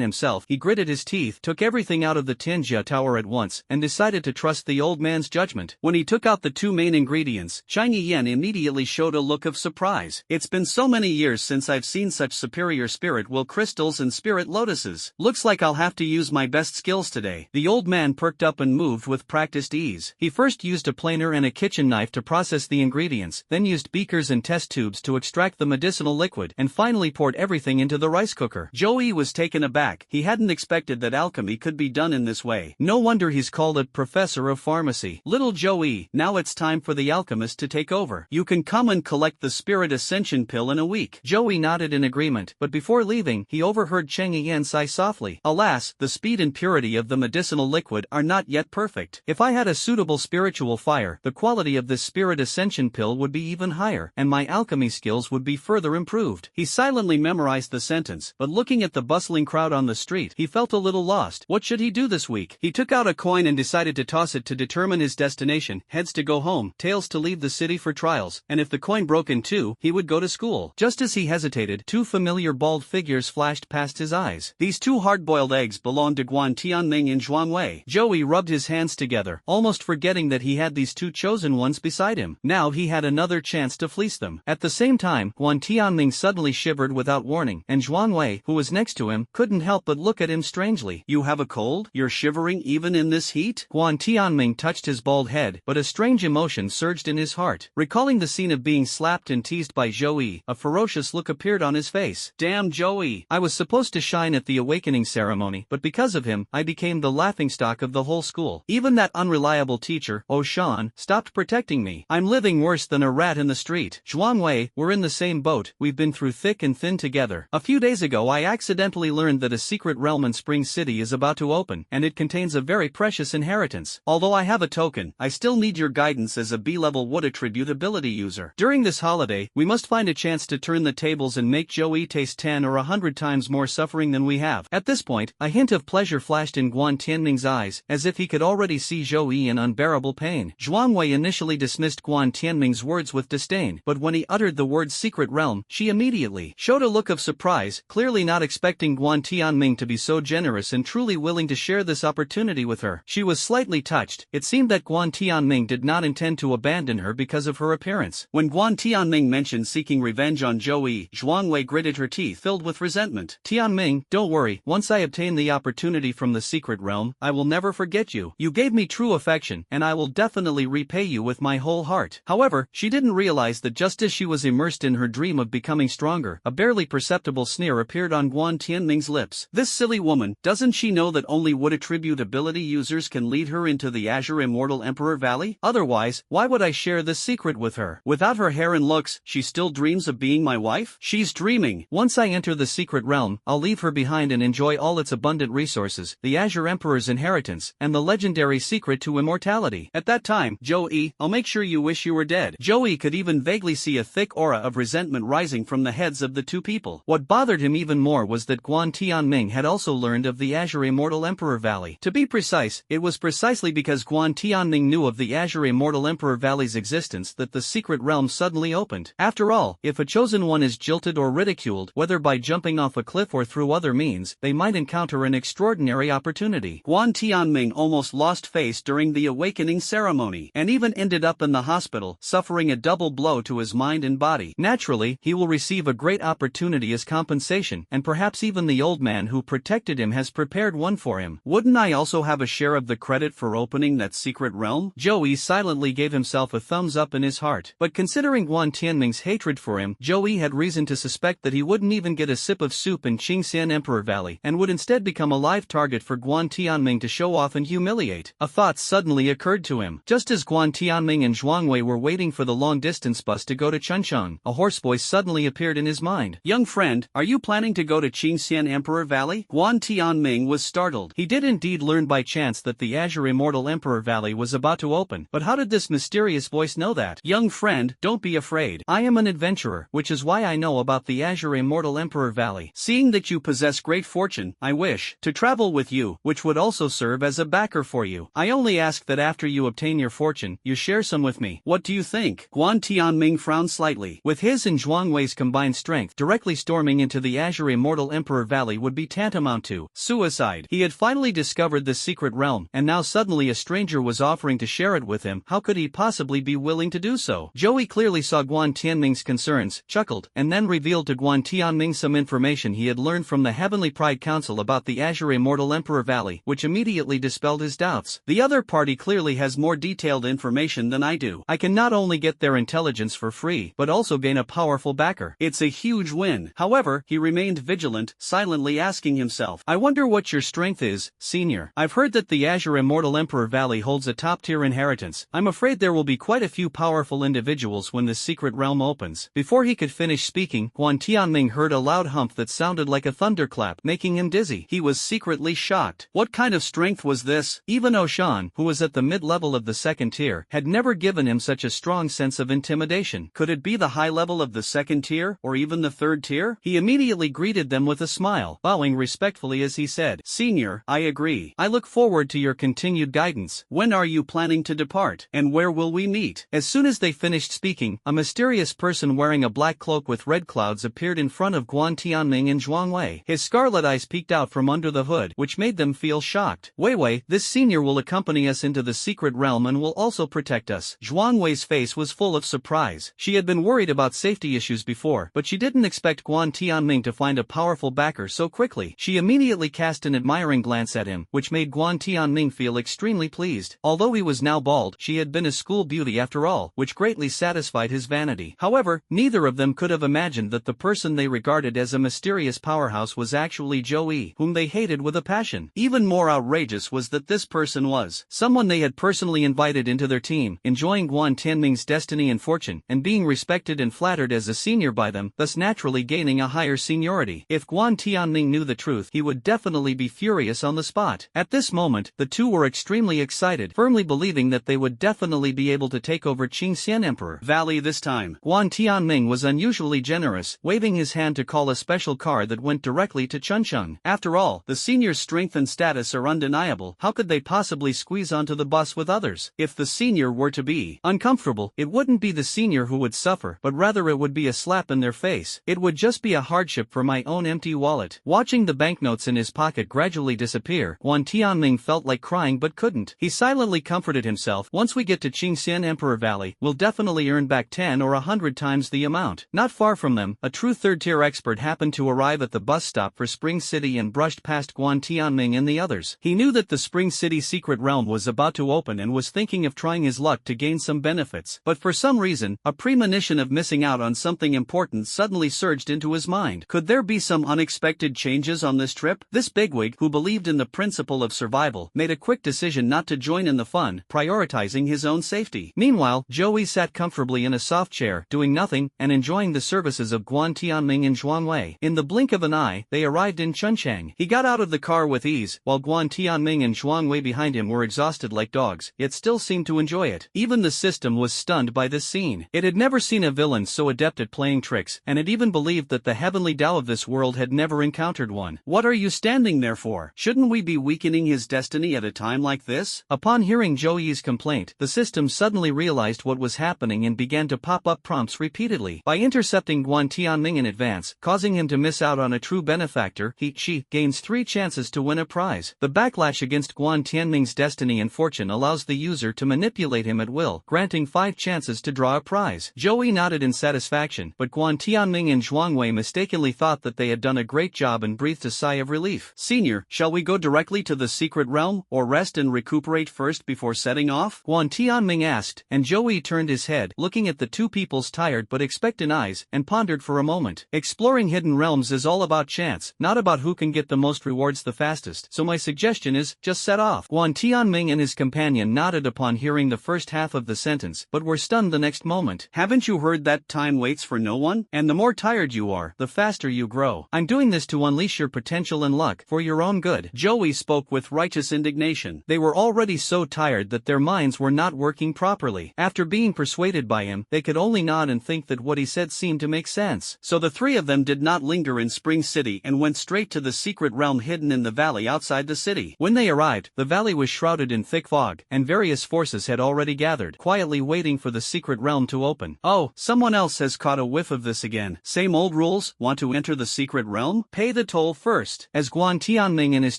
himself, he gritted his teeth, took everything out of the Tinjia tower at once, and decided to trust the old man's judgment. When he took out the two main ingredients, Chang Yen immediately showed a look of surprise. It's been so many years since I've seen such superior spirit will crystals and spirit lotuses. Looks like I'll have to use my best skills today. The old man perked up and moved with practiced ease. He first used a planer and a kitchen knife to process the ingredients, then used beakers and test tubes to extract the medicinal liquid, and finally poured everything into the rice cooker. Joey was taken aback. He hadn't expected that alchemy could be done in this way. No wonder he's called a professor of pharmacy. Little Joey, now it's time for the alchemist to take over. You can come and collect the spirit ascension pill in a week. Joey nodded in agreement, but before leaving, he overheard Chang Yen sigh softly. Alas, the speed and purity of the medicinal liquid are not yet perfect. If I had a suitable spiritual fire, the quality of this spirit ascension pill would be even higher, and my alchemy skills would be further improved. He silently memorized the sentence, but looking at the bustling crowd on the street, he felt a little lost. What should he do this week? He took out a coin and decided to toss it to determine his destination, heads to go home, tails to leave the city for trials, and if the coin broke in two, he would go to school. Just as he hesitated, two familiar bald figures flashed past his eyes. These two hard-boiled eggs belonged to Guan Tianming and Zhuang Wei. Joey rubbed his hands together, almost forgetting that he had these two chosen ones beside him. Now he had another chance to fleece them. At the same time, Guan Tianming suddenly shivered without warning, and Zhuang Wei, who was next to him, couldn't help but look at him strangely. You have a cold? You're shivering even in this heat? Guan Tianming touched his bald head, but a strange emotion surged in his heart. Recalling the scene of being slapped and teased by Joey, a ferocious look appeared on his face. Damn Joey! I was supposed to shine at the awakening ceremony, but because of him, I became the laughingstock of the whole school. Even that unreliable teacher, Oh Shan, stopped protecting me. I'm living worse than a rat in the street. Zhuang Wei, we're in the same boat, we've been through thick and thin together. A few days ago I accidentally learned that a secret realm in Spring City is about to open, and it contains a very precious inheritance. Although I have a token, I still need your guidance as a B-level wood attribute ability user. During this holiday, we must find a chance to turn the tables and make Joey taste 10 or 100 times more suffering than we have. At this point, a hint of pleasure flashed in Guan Tianming's eyes, as if he could already see Joey in unbearable pain. Zhuang Wei initially dismissed Guan Tianming's words with disdain, but when he uttered the word secret realm, she immediately showed a look of surprise, clearly not expecting Guan Tianming to be so generous and truly willing to share this opportunity with her. She was slightly touched. It seemed that Guan Tianming did not intend to abandon her because of her appearance. When Guan Tianming mentioned seeking revenge on Joey, Zhuang Wei gritted her teeth, filled with resentment. Tianming, don't worry, once I obtain the opportunity from the secret realm, I will never forget you. You gave me true affection, and I will definitely repay you with my whole heart. However, she didn't realize that just as she was immersed in her dream of becoming stronger, a barely perceptible sneer appeared on Guan Tianming's lips. This silly woman, doesn't she know that only wood attribute ability users can lead her into the Azure Immortal Emperor Valley? Otherwise, why would I share this secret with her? Without her hair and looks, she still dreams of being my wife? She's dreaming. Once I enter the secret realm, I'll leave her behind and enjoy all its abundant resources, the Azure Emperor's inheritance, and the legendary secret to immortality. At that time, Joey, I'll make sure you wish you were dead. Joey could even vaguely see a thick aura of resentment rising from the heads of the two people. What bothered him even more was that Guan Tianming had also learned of the Azure Immortal Emperor Valley. To be precise, it was precisely because Guan Tianming knew of the Azure Immortal Emperor Valley's existence that the secret realm suddenly opened. After all, if a chosen one is jilted or ridiculed, whether by jumping off a cliff or through other means, they might encounter an extraordinary opportunity. Guan Tianming almost lost face during the awakening ceremony, and even ended up in the hospital, suffering a double blow to his mind and body. Naturally, he will receive a great opportunity as compensation, and perhaps even the old man who protected him has prepared one for him. Wouldn't I also have a share of the credit for opening that secret realm? Joey silently gave himself a thumbs up in his heart, but considering Guan Tianming's hatred for him, Joey had reason to suspect that he wouldn't even get a sip of soup in Qingxian Emperor Valley and would instead become a live target for Guan Tianming to show off and humiliate. A thought suddenly occurred to him. Just as Guan Tianming and Zhuang Wei were waiting for the long-distance bus to go to Chuncheng, a hoarse voice suddenly appeared in his mind. "Young friend, are you planning to go to Qingxian Emperor Valley?" Guan Tianming was startled. He did indeed learn by chance that the Azure Immortal Emperor Valley was about to open, but how did this mysterious voice know that? "Young friend, don't be afraid. I am an adventurer, which is why I know about the Azure Immortal Emperor Valley. Seeing that you possess great fortune, I wish to travel with you, which would also serve as a backer for you. I only ask that after you obtain your fortune, you share some with me. What do you think?" Guan Tianming frowned slightly. With his and Zhuang Wei's combined strength, directly storming into the Azure Immortal Emperor Valley would be tantamount to suicide. He had finally discovered this secret realm, and now suddenly a stranger was offering to share it with him. How could he possibly be willing to do so? Joey clearly saw Guan Tianming's concerns, chuckled, and then revealed to Guan Tianming some information he had learned from the Heavenly Pride Council about the Azure Immortal Emperor Valley, which immediately dispelled his doubts. "The other party clearly has more detailed information than I do. I can not only get their intelligence for free, but also gain a powerful backer. It's a huge win." However, he remained vigilant, silently asking himself, "I wonder what your strength is, senior. I've heard that the Azure Immortal Emperor Valley holds a top-tier inheritance. I'm afraid there will be quite a few powerful individuals when this secret realm opens." Before he could finish speaking, Guan Tianming heard a loud hump that sounded like a thunderclap, making him dizzy. He was secretly shocked. What kind of strength was this? Even Oshan, who was at the mid-level of the second tier, had never given him such a strong sense of intimidation. Could it be the high level of the second tier, or even the third tier? He immediately greeted them with a smile, bowing respectfully as he said, "Senior, I agree. I look forward to your continued guidance. When are you planning to depart, and where will we meet?" As soon as they finished speaking, a mysterious person wearing a black cloak with red clouds appeared in front of Guan Tianming and Zhuang Wei. His scarlet eyes peeked out from under the hood, which made them feel shocked. "Wei, this senior will accompany us into the secret realm and will also protect us." Zhuang Wei's face was full of surprise. She had been worried about safety issues before, but she didn't expect Guan Tianming to find a powerful backer so quickly. She immediately cast an admiring glance at him, which made Guan Tianming feel extremely pleased. Although he was now bald, she had been a school beauty after all, which greatly satisfied his vanity. However, neither of them could have imagined that the person they regarded as a mysterious powerhouse was actually Joey, whom they hated with a passion. Even more outrageous was that this person was someone they had personally invited into their team, enjoying Guan Tianming's destiny and fortune, and being respected and flattered as a senior by them, thus naturally gaining a higher seniority. If Guan Tianming knew the truth, he would definitely be furious on the spot. At this moment, the two were extremely excited, firmly believing that they would definitely be able to take over Qingxian Emperor Valley this time. Guan Tianming was unusually generous, waving his hand to call a special car that went directly to Chuncheng. After all, the senior's strength and status are undeniable. How could they possibly squeeze onto the bus with others? If the senior were to be uncomfortable, it wouldn't be the senior who would suffer, but rather it would be a slap in their face. It would just be a hardship for my own empty wallet. Watching the banknotes in his pocket gradually disappear, Guan Tianming felt like crying but couldn't. He silently comforted himself, "Once we get to Qingxian Emperor Valley, we'll definitely earn back 10 or 100 times the amount." Not far from them, a true third-tier expert happened to arrive at the bus stop for Spring City and brushed past Guan Tianming and the others. He knew that the Spring City secret realm was about to open and was thinking of trying his luck to gain some benefits, but for some reason, a premonition of missing out on something important suddenly surged into his mind. Could there be some unexpected changes on this trip? This bigwig, who believed in the principle of survival, made a quick decision not to join in the fun, prioritizing his own safety. Meanwhile, Joey sat comfortably in a soft chair, doing nothing, and enjoying the services of Guan Tianming and Zhuang Wei. In the blink of an eye, they arrived in Chuncheng. He got out of the car with ease, while Guan Tianming and Zhuang Wei behind him were exhausted like dogs, yet still seemed to enjoy it. Even the system was stunned by this scene. It had never seen a villain so adept at playing tricks, and it even believed that the heavenly Tao of this world had never encountered one. "What are you standing there for? Shouldn't we be weakening his destiny at a time like this?" Upon hearing Joey's complaint, the system suddenly realized what was happening and began to pop up prompts repeatedly. By intercepting Guan Tianming in advance, causing him to miss out on a true benefactor, she gains 3 chances to win a prize. The backlash against Guan Tianming's destiny and fortune allows the user to manipulate him at will, granting 5 chances to draw a prize. Joey nodded in satisfaction, but Guan Tianming and Zhuang Wei mistakenly thought that they had done a great job and breathed a sigh of relief. "Senior, shall we go directly to the secret realm, or rest and recuperate first before setting off?" Guan Tianming asked, and Joey turned his head, looking at the two people's tired but expectant eyes, and pondered for a moment. Exploring hidden realms is all about chance, not about who can get the most rewards the fastest, so my suggestion is, just set off. Guan Tianming and his companion nodded upon hearing the first half of the sentence, but were stunned the next moment. Haven't you heard that time waits for no one? And the more tired you are, the faster you grow. I'm doing this to unleash your potential and luck, for your own good. Joey spoke with righteous indignation. They were already so tired that their minds were not working properly. After being persuaded by him, they could only nod and think that what he said seemed to make sense. So the three of them did not linger in Spring City and went straight to the secret realm hidden in the valley outside the city. When they arrived, the valley was shrouded in thick fog, and various forces had already gathered, quietly waiting for the secret realm to open. Oh, someone else has caught a whiff of this again. Same old rules? Want to enter the secret realm? Pay the toll first. As Guan Tianming and his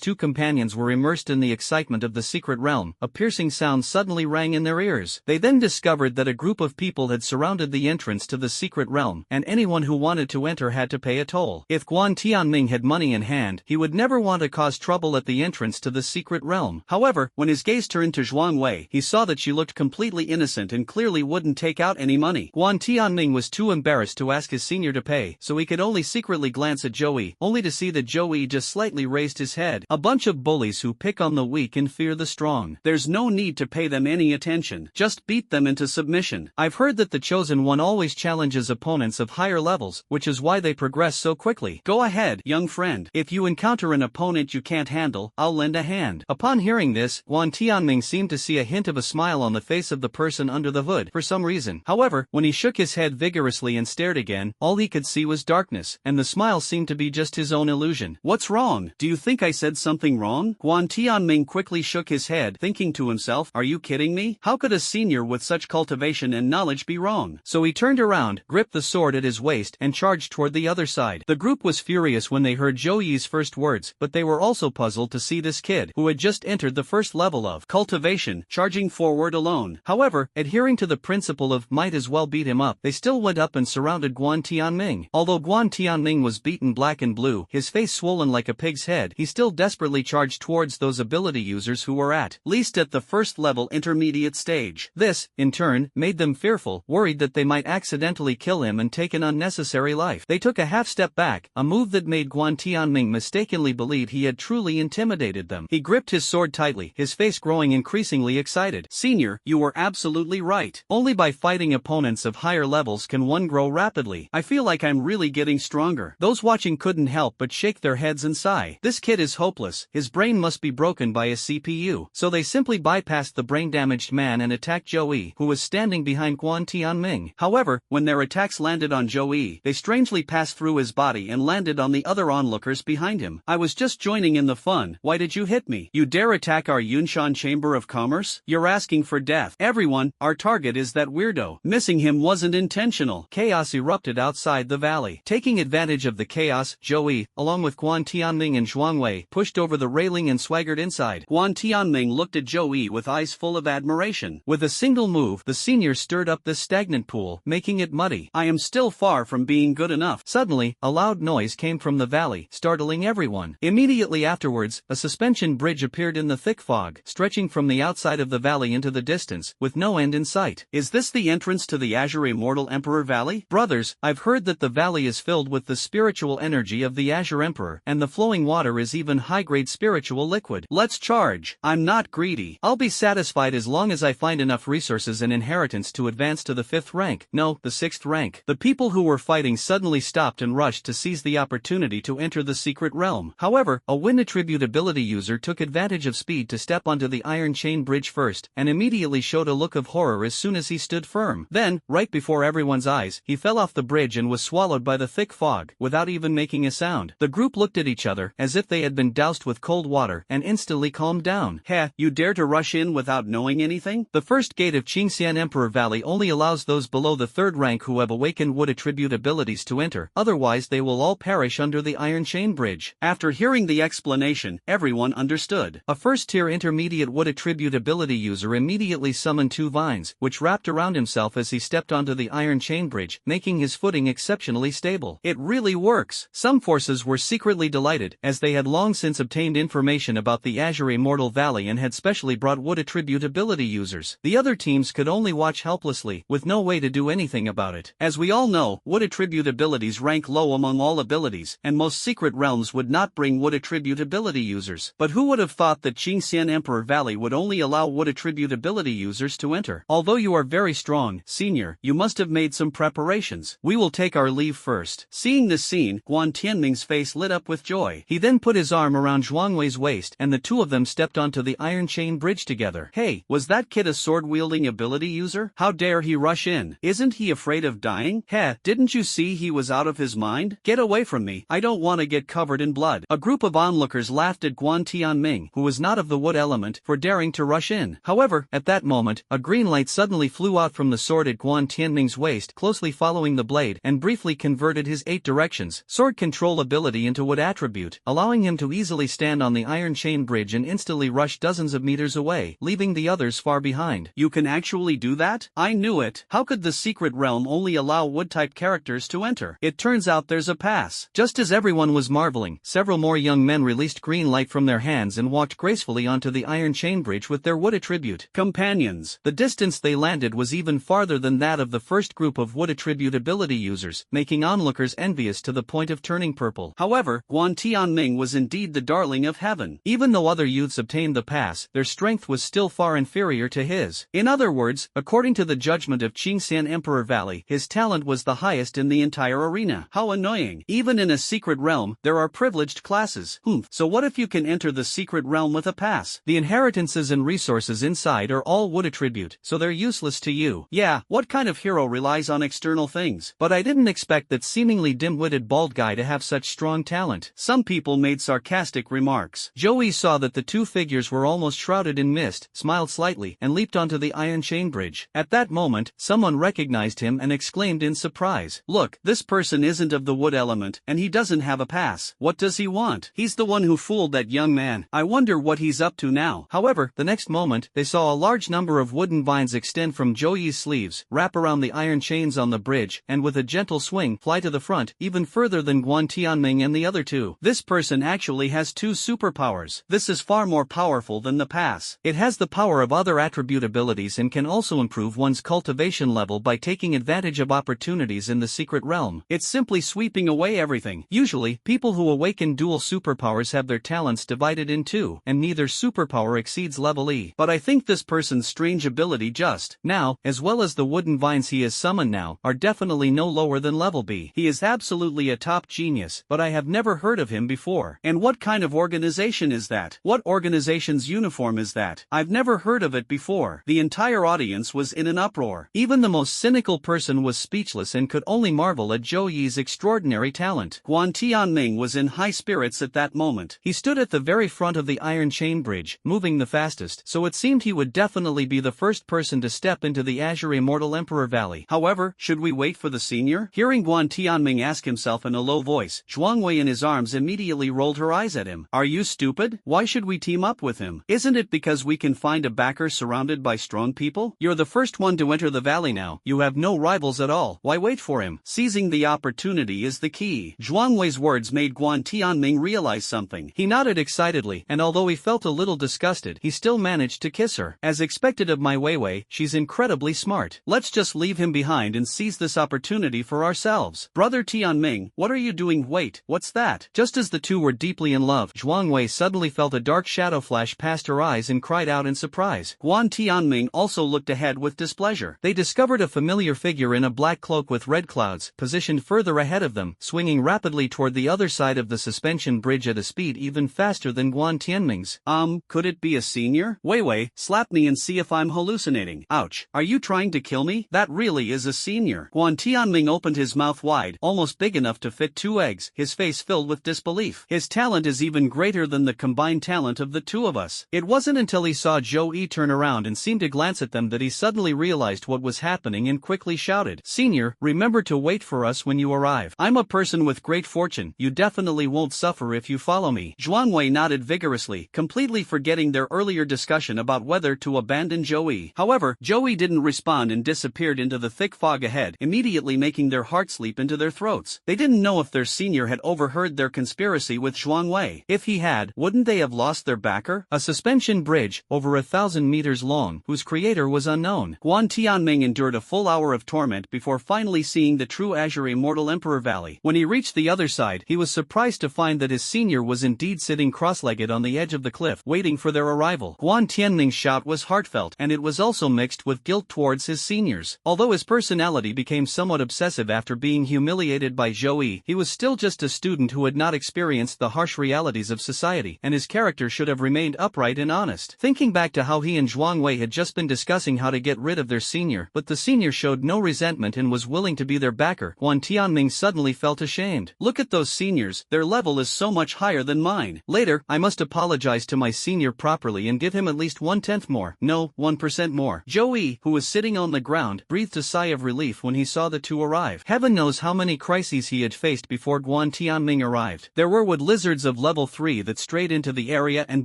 two companions were immersed in the excitement of the secret realm, a piercing sound suddenly rang in their ears. They then discovered that a group of people had surrounded the entrance to the secret realm, and anyone who wanted to enter had to pay a toll. If Guan Tianming had money in hand, he would never want to cause trouble at the entrance to the secret realm. However, when his gaze turned to Zhuang Wei, he saw that she looked completely innocent and clearly wouldn't take out any money. Guan Tianming was too embarrassed to ask his senior to pay, so he could only secretly glance at Joey, only to see that Joey just slightly raised his head. A bunch of bullies who pick on the weak and fear the strong. There's no need to pay them any attention. Just beat them into submission. I've heard that the chosen one always challenges opponents of higher levels, which is why they progress so quickly. Go ahead, young friend. If you encounter an opponent you can't handle, I'll lend a hand. Upon hearing this, Guan Tianming seemed to see a hint of a smile on the face of the person under the hood for some reason. However, when he shook his head vigorously and stared again, all he could see was darkness, and the smile seemed to be just his own illusion. What's wrong? Do you think I said something wrong? Guan Tianming quickly shook his head, thinking to himself, are you kidding me? How could a senior with such cultivation and knowledge be wrong? So he turned around, gripped the sword at his waist, and charged toward the other side. The group was furious when they heard Zhou Yi's first words, but they were also puzzled to see this kid, who had just entered the first level of cultivation, charging forward alone. However, adhering to the principle of might as well beat him up, they still went up and surrounded Guan Tianming. Although Guan Tianming was beaten black and blue, his face swollen like a pig's head, he still desperately charged towards those ability users who were at least at the first level intermediate stage. This, in turn, made them fearful, worried that they might accidentally kill him and take an unnecessary life. They took a half step back, a move that made Guan Tianming mistakenly believe he had truly intimidated them. He gripped his sword tightly, his face growing increasingly excited. Senior, you were absolutely right. Only by fighting opponents of higher levels can one grow rapidly. I feel like I'm really getting stronger. Those watching couldn't help but shake their heads and sigh. This kid is hopeless. His brain must be broken by a CPU. So they simply bypassed the brain-damaged man and attacked Joey, who was standing behind Guan Tianming. However, when their attacks landed on Joey, they strangely passed through his body and landed on the other onlookers behind him. I was just joining in the fun. Why did you hit me? You dare attack our Yunshan Chamber of Commerce? You're asking for death. Everyone, our target is that weirdo. Missing him wasn't intentional. Chaos erupted outside the valley. Taking advantage of the chaos, Joey, along with Guan Tianming and Zhuang Wei, pushed over the railing and swaggered inside. Guan Tianming looked at Joey with eyes full of admiration. With a single move, the senior stirred up the stagnant pool, making it muddy. I am still far from being good enough. Suddenly, a loud noise came from the valley, startling everyone. Immediately afterwards, a suspension bridge appeared in the thick fog, stretching from the outside of the valley into the distance, with no end in sight. Is this the entrance to the Azure Immortal Emperor Valley? Brothers, I've heard that the valley is filled with the spiritual energy of the Azure Emperor, and the flowing water is even high-grade spiritual liquid. Let's charge. I'm not greedy. I'll be satisfied as long as I find enough resources and inheritance to advance to the 5th rank. No, the 6th rank. The people who were fighting suddenly stopped and rushed to seize the opportunity to enter the secret realm. However, a wind attribute ability user took advantage of speed to step onto the iron chain bridge first, and immediately showed a look of horror as soon as he stood firm. Then, right before everyone's eyes, he fell off the bridge and was swallowed by the thick fog, without even making a sound. The group looked at each other, as if they had been doused with cold water, and instantly calmed down. Heh, you dare to rush in without knowing anything? The first gate of Qingxian Emperor Valley only allows those below the 3rd rank who have awakened wood attribute abilities to enter, otherwise they will all perish under the iron chain bridge. After hearing the explanation, everyone understood. A first-tier intermediate wood attribute ability user immediately summoned 2 vines, which wrapped around himself as he stepped onto the iron chain bridge, making his footing exceptionally stable. It really works. Some forces were secretly delighted, as they had long since obtained information about the Azure Immortal Valley and had specially brought wood attribute ability users. The other teams could only watch helplessly, with no way to do anything about it. As we all know, wood attribute abilities rank low among all abilities, and most secret realms would not bring wood attribute ability users. But who would have thought that Qingxian Emperor Valley would only allow wood attribute ability users to enter? Although you are very strong, senior, you must have made some preparations. We will take our leave first. Seeing this scene, Guan Tianming's face lit up with joy. He then put his arm around Zhuangwei's waist and the two of them stepped onto the iron chain bridge together. Hey, was that kid a sword-wielding ability user? How dare he rush in? Isn't he afraid of dying? Heh, didn't you see he was out of his mind? Get away from me, I don't want to get covered in blood. A group of onlookers laughed at Guan Tianming, who was not of the wood element, for daring to rush in. However, at that moment, a green light suddenly flew out from the sword at Guan Tianming's waist, closely following the blade, and briefly converted his 8 directions sword control ability into wood attribute, allowing him to easily stand on the iron chain bridge and instantly rush dozens of meters away, leaving the others far behind. You can actually do that? I knew it. How could the secret realm only allow wood-type characters to enter? It turns out there's a pass. Just as everyone was marveling, several more young men released green light from their hands and walked gracefully onto the iron chain bridge with their wood attribute companions. The distance they landed was even farther than that of the first group of wood attribute ability users, making onlookers envious to the point of turning purple. However, Guan Tianming was indeed the darling of heaven. Even though other youths obtained the pass, their strength was still far inferior to his. In other words, according to the judgment of Qingxian Emperor Valley, his talent was the highest in the entire arena. How annoying. Even in a secret realm, there are privileged classes. So what if you can enter the secret realm with a pass? The inheritances and resources inside are all wood attribute, so they're useless to you. Yeah, what kind of hero relies on external things? But I didn't expect that seemingly dim-witted bald guy to have such strong talent. Some people made sarcastic remarks. Joey saw that the two figures were almost shrouded in mist, smiled slightly, and leaped onto the iron chain bridge. At that moment, someone recognized him and exclaimed in surprise, "Look, this person isn't of the wood element, and he doesn't have a pass. What does he want? He's the one who fooled that young man. I wonder what he's up to now." However, the next moment, they saw a large number of wooden vines extend from Joey's sleeves, wrap around the iron chains on the bridge, and with a gentle swing, fly to the front, even further than Guan Tianming and the other two. This person actually has 2 superpowers. This is far more powerful than the pass. It has the power of other attribute abilities and can also improve one's cultivation level by taking advantage of opportunities in the secret realm. It's simply sweeping away everything. Usually, people who awaken dual superpowers have their talents divided in 2, and neither superpower exceeds level E. But I think this person's strange ability just now, as well as the wooden vines he has summoned now, are definitely no lower than level B. He is absolutely a top genius, but I have never heard of him before. And what kind of organization is that? What organization's uniform is that? I've never heard of it before. The entire audience was in an uproar. Even the most cynical person was speechless and could only marvel at Zhou Yi's extraordinary talent. Guan Tianming was in high spirits at that moment. He stood at the very front of the iron chain bridge, moving the fastest, so it seemed he would definitely be the first person to step into the Azure Immortal Emperor Valley. However, should we wait for the senior? Hearing Guan Tianming ask himself in a low voice, Zhuangwei in his arms immediately rolled her eyes at him. Are you stupid? Why should we team up with him? Isn't it because we can find a backer surrounded by strong people? You're the first one to enter the valley now. You have no rivals at all. Why wait for him? Seizing the opportunity is the key. Zhuangwei's words made Guan Tianming realize something. He nodded excitedly, and although he felt a little disgusted, he still managed to kiss her. As expected of my Weiwei, she's incredibly smart. Let's just leave him behind and seize this opportunity for ourselves. Brother Tianming, what are you doing? Wait, what's that? Just as the two were deeply in love, Zhuangwei suddenly felt a dark shadow flash past her eyes and cried out in surprise. Guan Tianming also looked ahead with displeasure. They discovered a familiar figure in a black cloak with red clouds, positioned further ahead of them, swinging rapidly toward the other side of the suspension bridge at a speed even faster than Guan Tianming's. Could it be a senior? Weiwei, slap me and see if I'm hallucinating. Ouch, are you trying to kill me? That really is a senior. Guan Tianming opened his mouth wide, almost big enough to fit 2 eggs, his face filled with disbelief. His talent is even greater than the combined talent of the two of us. It wasn't until he saw Zhou Yi turn around and seem to glance at them that he suddenly realized what was happening and quickly shouted, "Senior, remember to wait for us when you arrive. I'm a person with great fortune. You definitely won't suffer if you follow me." Zhuangwei nodded vigorously, completely forgetting their earlier discussion about whether to abandon Zhou Yi. However, Zhou Yi didn't respond and disappeared into the thick fog ahead, immediately making their hearts leap into their throats. They didn't know if their senior had overheard their conspiracy with Zhuangwei. If he had, wouldn't they have lost their backer? A suspension bridge, over 1,000 meters long, whose creator was unknown. Guan Tianming endured a full hour of torment before finally seeing the true Azure Immortal Emperor Valley. When he reached the other side, he was surprised to find that his senior was indeed sitting cross-legged on the edge of the cliff, waiting for their arrival. Guan Tianming's shout was heartfelt, and it was also mixed with guilt towards his seniors. Although his personality became somewhat obsessive after being humiliated by Zhou Yi, he was still just a student who had not experienced the harsh realities of society, and his character should have remained upright and honest. Thinking back to how he and Zhuang Wei had just been discussing how to get rid of their senior, but the senior showed no resentment and was willing to be their backer, Guan Tianming suddenly felt ashamed. Look at those seniors, their level is so much higher than mine. Later, I must apologize to my senior properly and give him at least 1/10 more, no, 1% more. Zhou Yi, who was sitting on the ground, breathed a sigh of relief when he saw the two arrive. Heaven knows how many crises he had faced before Guan Tianming arrived. There were wood lizards of level 3 that strayed into the area and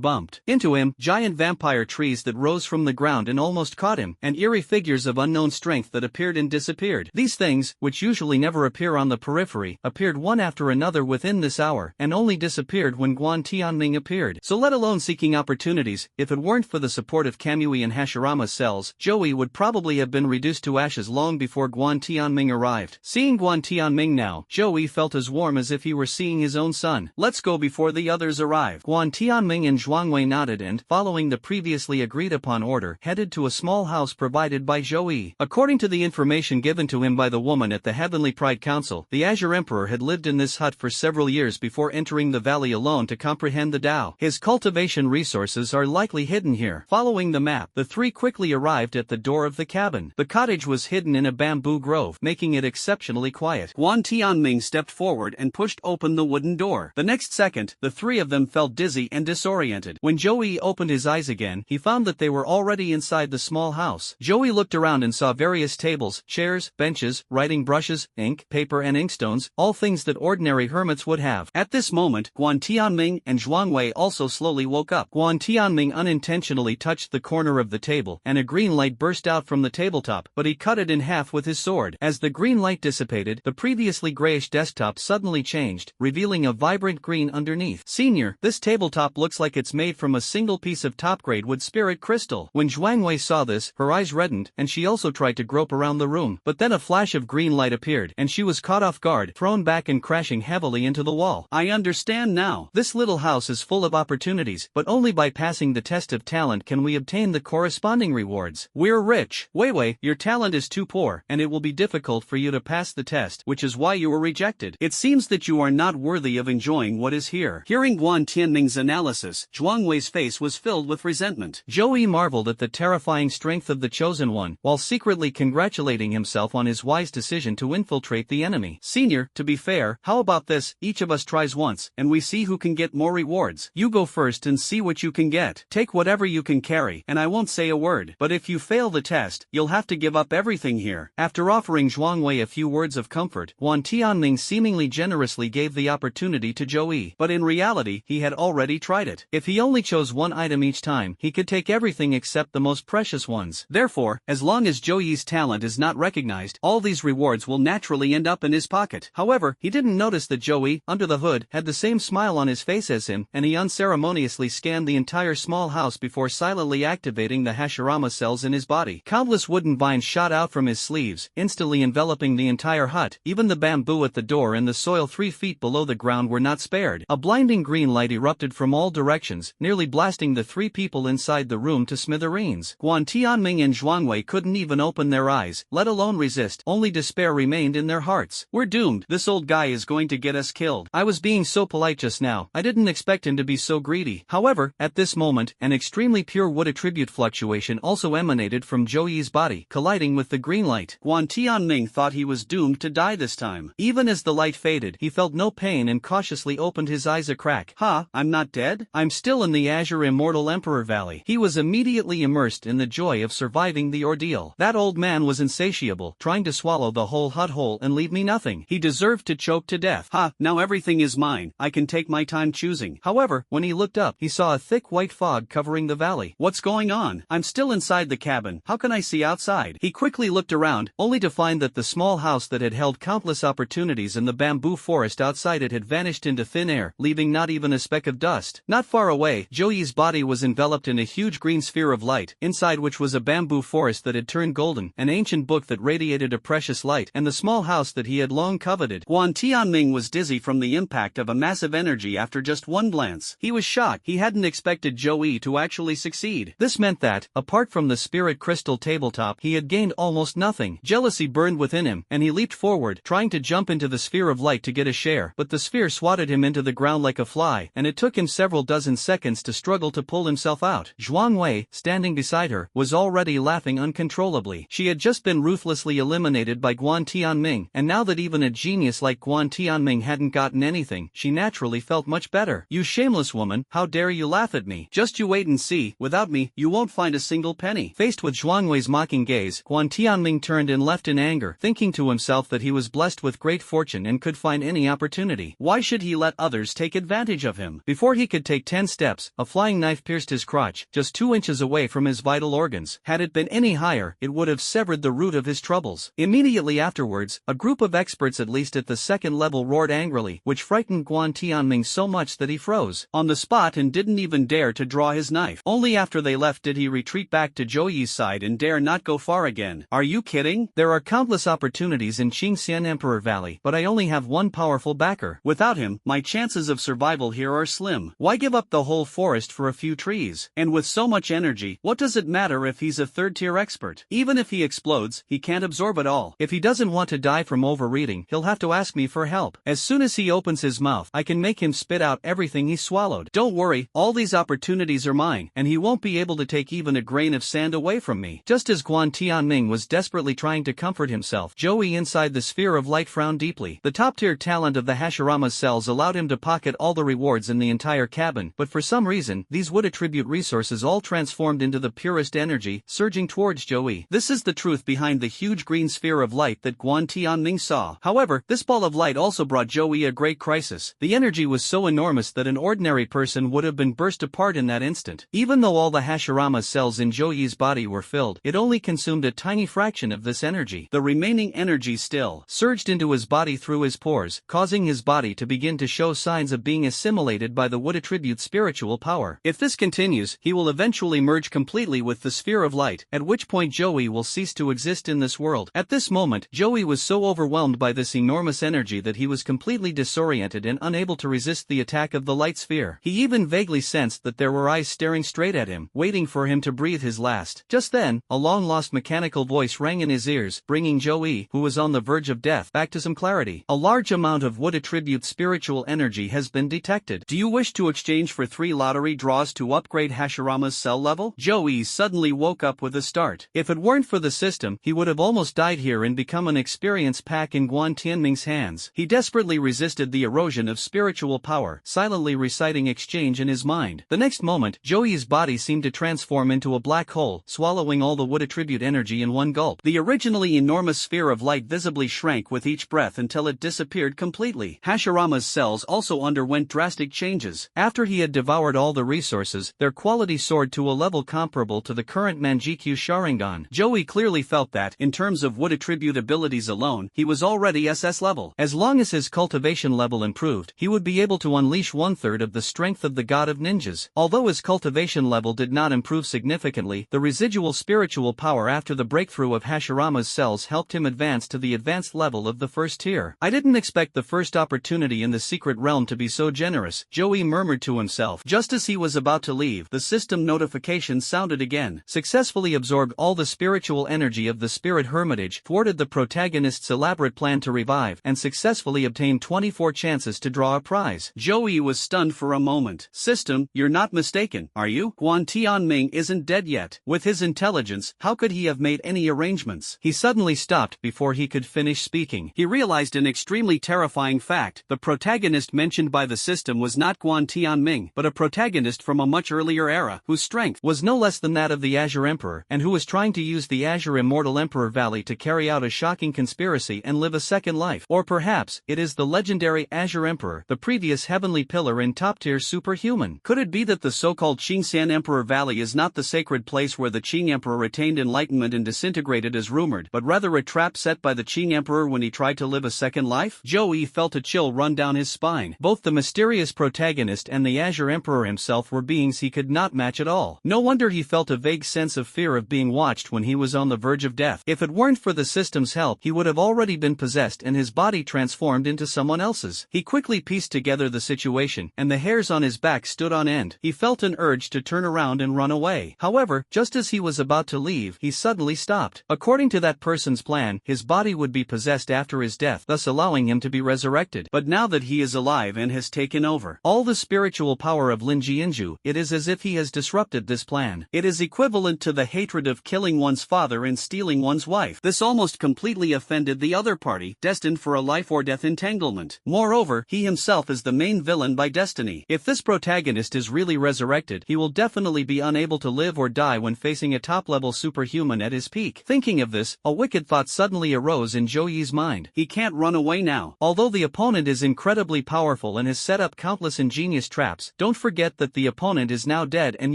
bumped into him, giant vampire trees that rose from the ground and almost caught him, and eerie figures of unknown strength that appeared and disappeared. These things, which usually never appear on the periphery, appeared one after another within this hour, and only disappeared when Guan Tianming appeared. So let alone seeking opportunities, if it weren't for the support of Kamui and Hashirama's cells, Zhou Yi would probably have been reduced to ashes long before Guan Tianming arrived. Seeing Guan Tianming now, Zhou Yi felt as warm as if he were seeing his own son. Let's go before the others arrive. Guan Tianming and Zhuang Wei nodded and, following the previously agreed upon order, headed to a small house provided by Zhou Yi. According to the information given to him by the woman at the Heavenly Pride Council, the Azure Emperor had lived in this hut for several years before entering the valley alone to comprehend the Tao. His cultivation resources are likely hidden here. Following the map, the three quickly arrived at the door of the cabin. The cottage was hidden in a bamboo grove, making it exceptionally quiet. Guan Tianming stepped forward and pushed open the wooden door. The next second, the three of them felt dizzy and disoriented. When Zhou Yi opened his eyes again, he found that they were already inside the small house. Zhou Yi looked around and saw various tables, chairs, benches, writing brushes, ink, paper and inkstones, all things that ordinary hermits would have. At this moment, Guan Tianming and Zhuang Wei also slowly woke up. Guan Tianming unintentionally touched the corner of the table, and a green light burst out from the tabletop, but he cut it in half with his sword. As the green light dissipated, the previously grayish desktop suddenly changed, revealing a vibrant green underneath. Senior, this tabletop looks like it's made from a single piece of top-grade wood spirit crystal. When Zhuang Wei saw this, her eyes reddened, and she also tried to grope around the room. But then a flash of green light appeared, and she was caught off guard, thrown back and crashing heavily into the wall. I understand now. This little house is full of opportunities, but only by passing the test of talent can we obtain the corresponding rewards. We're rich. Wei, your talent is too poor, and it will be difficult for you to pass the test, which is why you were rejected. It seems that you are not worthy of enjoying what is here. Hearing Guan Tianming's analysis, Zhuang Wei's face was filled with resentment. Zhou Yi marveled at the terrifying strength of the Chosen One, while secretly congratulating himself on his wise decision to infiltrate the enemy. Senior, to be fair, how about this, each of us tries once, and we see who can get more rewards. You go first and see what you can get. Take whatever you can carry, and I won't say a word. But if you fail the test, you'll have to give up everything here. After offering Zhuang Wei a few words of comfort, Guan Tianming seemingly generously gave the opportunity to Zhou Yi. But in reality, he had already tried it. If he only chose one item each time, he could take everything except the most precious ones. Therefore, as long as Zhou Yi's talent is not recognized, all these rewards will naturally end up in his pocket. However, he didn't notice that Zhou Yi, under the hood, had the same smile on his face as him, and he unceremoniously scanned the entire small house before silently activating the Hashirama cells in his body. Countless wooden vines shot out from his sleeves, instantly enveloping the entire hut. Even the bamboo at the door and the soil 3 feet below the ground were not spared. A blinding green light erupted from all directions, nearly blasting the 3 people inside the room to smithereens. Guan Tianming and Zhuang Wei couldn't even open their eyes, let alone resist. Only despair remained in their hearts. We're doomed. This old guy is going to get us killed. I was being so polite just now. I didn't expect him to be so greedy. However, at this moment, an extremely pure wood attribute fluctuation also emanated from Zhou Yi's body, colliding with the green light. Guan Tianming thought he was doomed to die this time. Even as the light faded, he felt no pain and cautiously opened his eyes a crack. I'm not dead? I'm still in the Azure Immortal Emperor Valley. He was immediately immersed in the joy of surviving the ordeal. That old man was insatiable, trying to swallow the whole hut whole and leave me nothing. He deserved to choke to death. Now everything is mine. I can take my time choosing. However, when he looked up, he saw a thick white fog covering the valley. What's going on? I'm still inside the cabin. How can I see outside? He quickly looked around, only to find that the small house that had held countless opportunities and the bamboo forest outside it had vanished into thin air, leaving not even a speck of dust. Not far away, Zhou Yi's body was enveloped in a huge green sphere of light, inside which was a bamboo forest that had turned golden, an ancient book that radiated a precious light, and the small house that he had long coveted. Guan Tianming was dizzy from the impact of a massive energy after just one glance. He was shocked. He hadn't expected Zhou Yi to actually succeed. This meant that, apart from the spirit crystal tabletop, he had gained almost nothing. Jealousy burned within him, and he leaped forward, trying to jump into the sphere of light to get a share, but the sphere swatted him into the ground like a fly, and it took him several dozen seconds to struggle to pull himself out. Zhuang Wei, standing beside her, was already laughing uncontrollably. She had just been ruthlessly eliminated by Guan Tianming, and now that even a genius like Guan Tianming hadn't gotten anything, she naturally felt much better. "You shameless woman, how dare you laugh at me? Just you wait and see, without me, you won't find a single penny." Faced with Zhuang Wei's mocking gaze, Guan Tianming turned and left in anger, thinking to himself that he was blessed with great fortune and could find any opportunity. Why should he let others take advantage of him? Before he could take 10 steps, a flying knife pierced his crotch, just 2 inches away from his vital organs. Had it been any higher, it would have severed the root of his troubles. Immediately afterwards, a group of experts at least at the second level roared angrily, which frightened Guan Tianming so much that he froze on the spot and didn't even dare to draw his knife. Only after they left did he retreat back to Zhou Yi's side and dare not go far again. "Are you kidding? There are countless opportunities in Qingxian Emperor Valley, but I only have one powerful backer. Without him, my chances of survival here are slim. Why give up the whole forest for a few trees? And with so much energy, what does it matter if he's a third-tier expert? Even if he explodes, he can't absorb it all. If he doesn't want to die from overeating, he'll have to ask me for help. As soon as he opens his mouth, I can make him spit out everything he swallowed. Don't worry, all these opportunities are mine, and he won't be able to take even a grain of sand away from me." Just as Guan Tianming was desperately trying to comfort himself, Zhou Yi inside the sphere of light frowned deeply. The top-tier talent of the Hashirama's cells allowed him to pocket all the rewards in the entire cabin, but for some reason, these would attribute resources all transformed into the purest energy, surging towards Zhou Yi. This is the truth behind the huge green sphere of light that Guan Tianming saw. However, this ball of light also brought Zhou Yi a great crisis. The energy was so enormous that an ordinary person would have been burst apart in that instant. Even though all the Hashirama's cells in Zhou Yi's body were filled, it only consumed a tiny fraction of this energy. The remaining energy still surged into his body through his pores, causing his body to begin to show signs of being assimilated by the wood attribute spiritual power. If this continues, he will eventually merge completely with the sphere of light, at which point Zhou Yi will cease to exist in this world. At this moment, Zhou Yi was so overwhelmed by this enormous energy that he was completely disoriented and unable to resist the attack of the light sphere. He even vaguely sensed that there were eyes staring straight at him, waiting for him to breathe his last. Just then, a long-lost mechanical voice rang in his ears, bringing Zhou Yi, who was on the verge of death, back to some clarity. "A large amount of wood attribute spiritual energy has been detected. Do you wish to exchange for 3 lottery draws to upgrade Hashirama's cell level?" Zhou Yi suddenly woke up with a start. If it weren't for the system, he would have almost died here and become an experience pack in Guan Tianming's hands. He desperately resisted the erosion of spiritual power, silently reciting exchange in his mind. The next moment, Zhou Yi's body seemed to transform into a black hole, swallowing all the wood attribute energy in one gulp. The originally enormous sphere of light visibly shrank with each breath until it disappeared completely. Hashirama's cells also underwent drastic changes. After he had devoured all the resources, their quality soared to a level comparable to the current Manjikyu Sharingan. Zhou Yi clearly felt that, in terms of wood attribute abilities alone, he was already SS level. As long as his cultivation level improved, he would be able to unleash 1/3 of the strength of the god of ninjas. Although his cultivation level did not improve significantly, the residual spiritual power after the breakthrough of Hashirama's cells helped him advance to the advanced level of the first tier. "I didn't expect the first opportunity in the secret realm to be so generous," Zhou Yi murmured to himself. Just as he was about to leave, the system notification sounded again. "Successfully absorbed all the spiritual energy of the spirit hermitage, thwarted the protagonist's elaborate plan to revive, and successfully obtained 24 chances to draw a prize." Zhou Yi was stunned for a moment. "System, you're not mistaken, are you? Guan Tianming isn't dead yet. With his intelligence, how could he have made any arrangements?" He suddenly stopped before he could finish speaking. He realized an extremely terrifying fact. The protagonist mentioned by the system was not Guan Tianming, but a protagonist from a much earlier era, whose strength was no less than that of the Azure Emperor, and who was trying to use the Azure Immortal Emperor Valley to carry out a shocking conspiracy and live a second life. Or perhaps, it is the legendary Azure Emperor, the previous heavenly pillar in top-tier superhuman. Could it be that the so-called Qingxian Emperor Valley is not the sacred place where the Qing Emperor attained enlightenment and disintegrated as rumored, but rather a trap set by the Qing Emperor when he tried to live a second life? Zhou Yi felt a chill run down his spine. Both the mysterious protagonist and the Azure Emperor himself were beings he could not match at all. No wonder he felt a vague sense of fear of being watched when he was on the the verge of death. If it weren't for the system's help, he would have already been possessed and his body transformed into someone else's. He quickly pieced together the situation, and the hairs on his back stood on end. He felt an urge to turn around and run away. However, just as he was about to leave, he suddenly stopped. According to that person's plan, his body would be possessed after his death, thus allowing him to be resurrected. But now that he is alive and has taken over all the spiritual power of Lin Jianju, it is as if he has disrupted this plan. It is equivalent to the hatred of killing one's father and stealing one's wife. This almost completely offended the other party, destined for a life or death entanglement. Moreover, he himself is the main villain by destiny. If this protagonist is really resurrected, he will definitely be unable to live or die when facing a top-level superhuman at his peak. Thinking of this, a wicked thought suddenly arose in Zhou Yi's mind. He can't run away now. Although the opponent is incredibly powerful and has set up countless ingenious traps, don't forget that the opponent is now dead and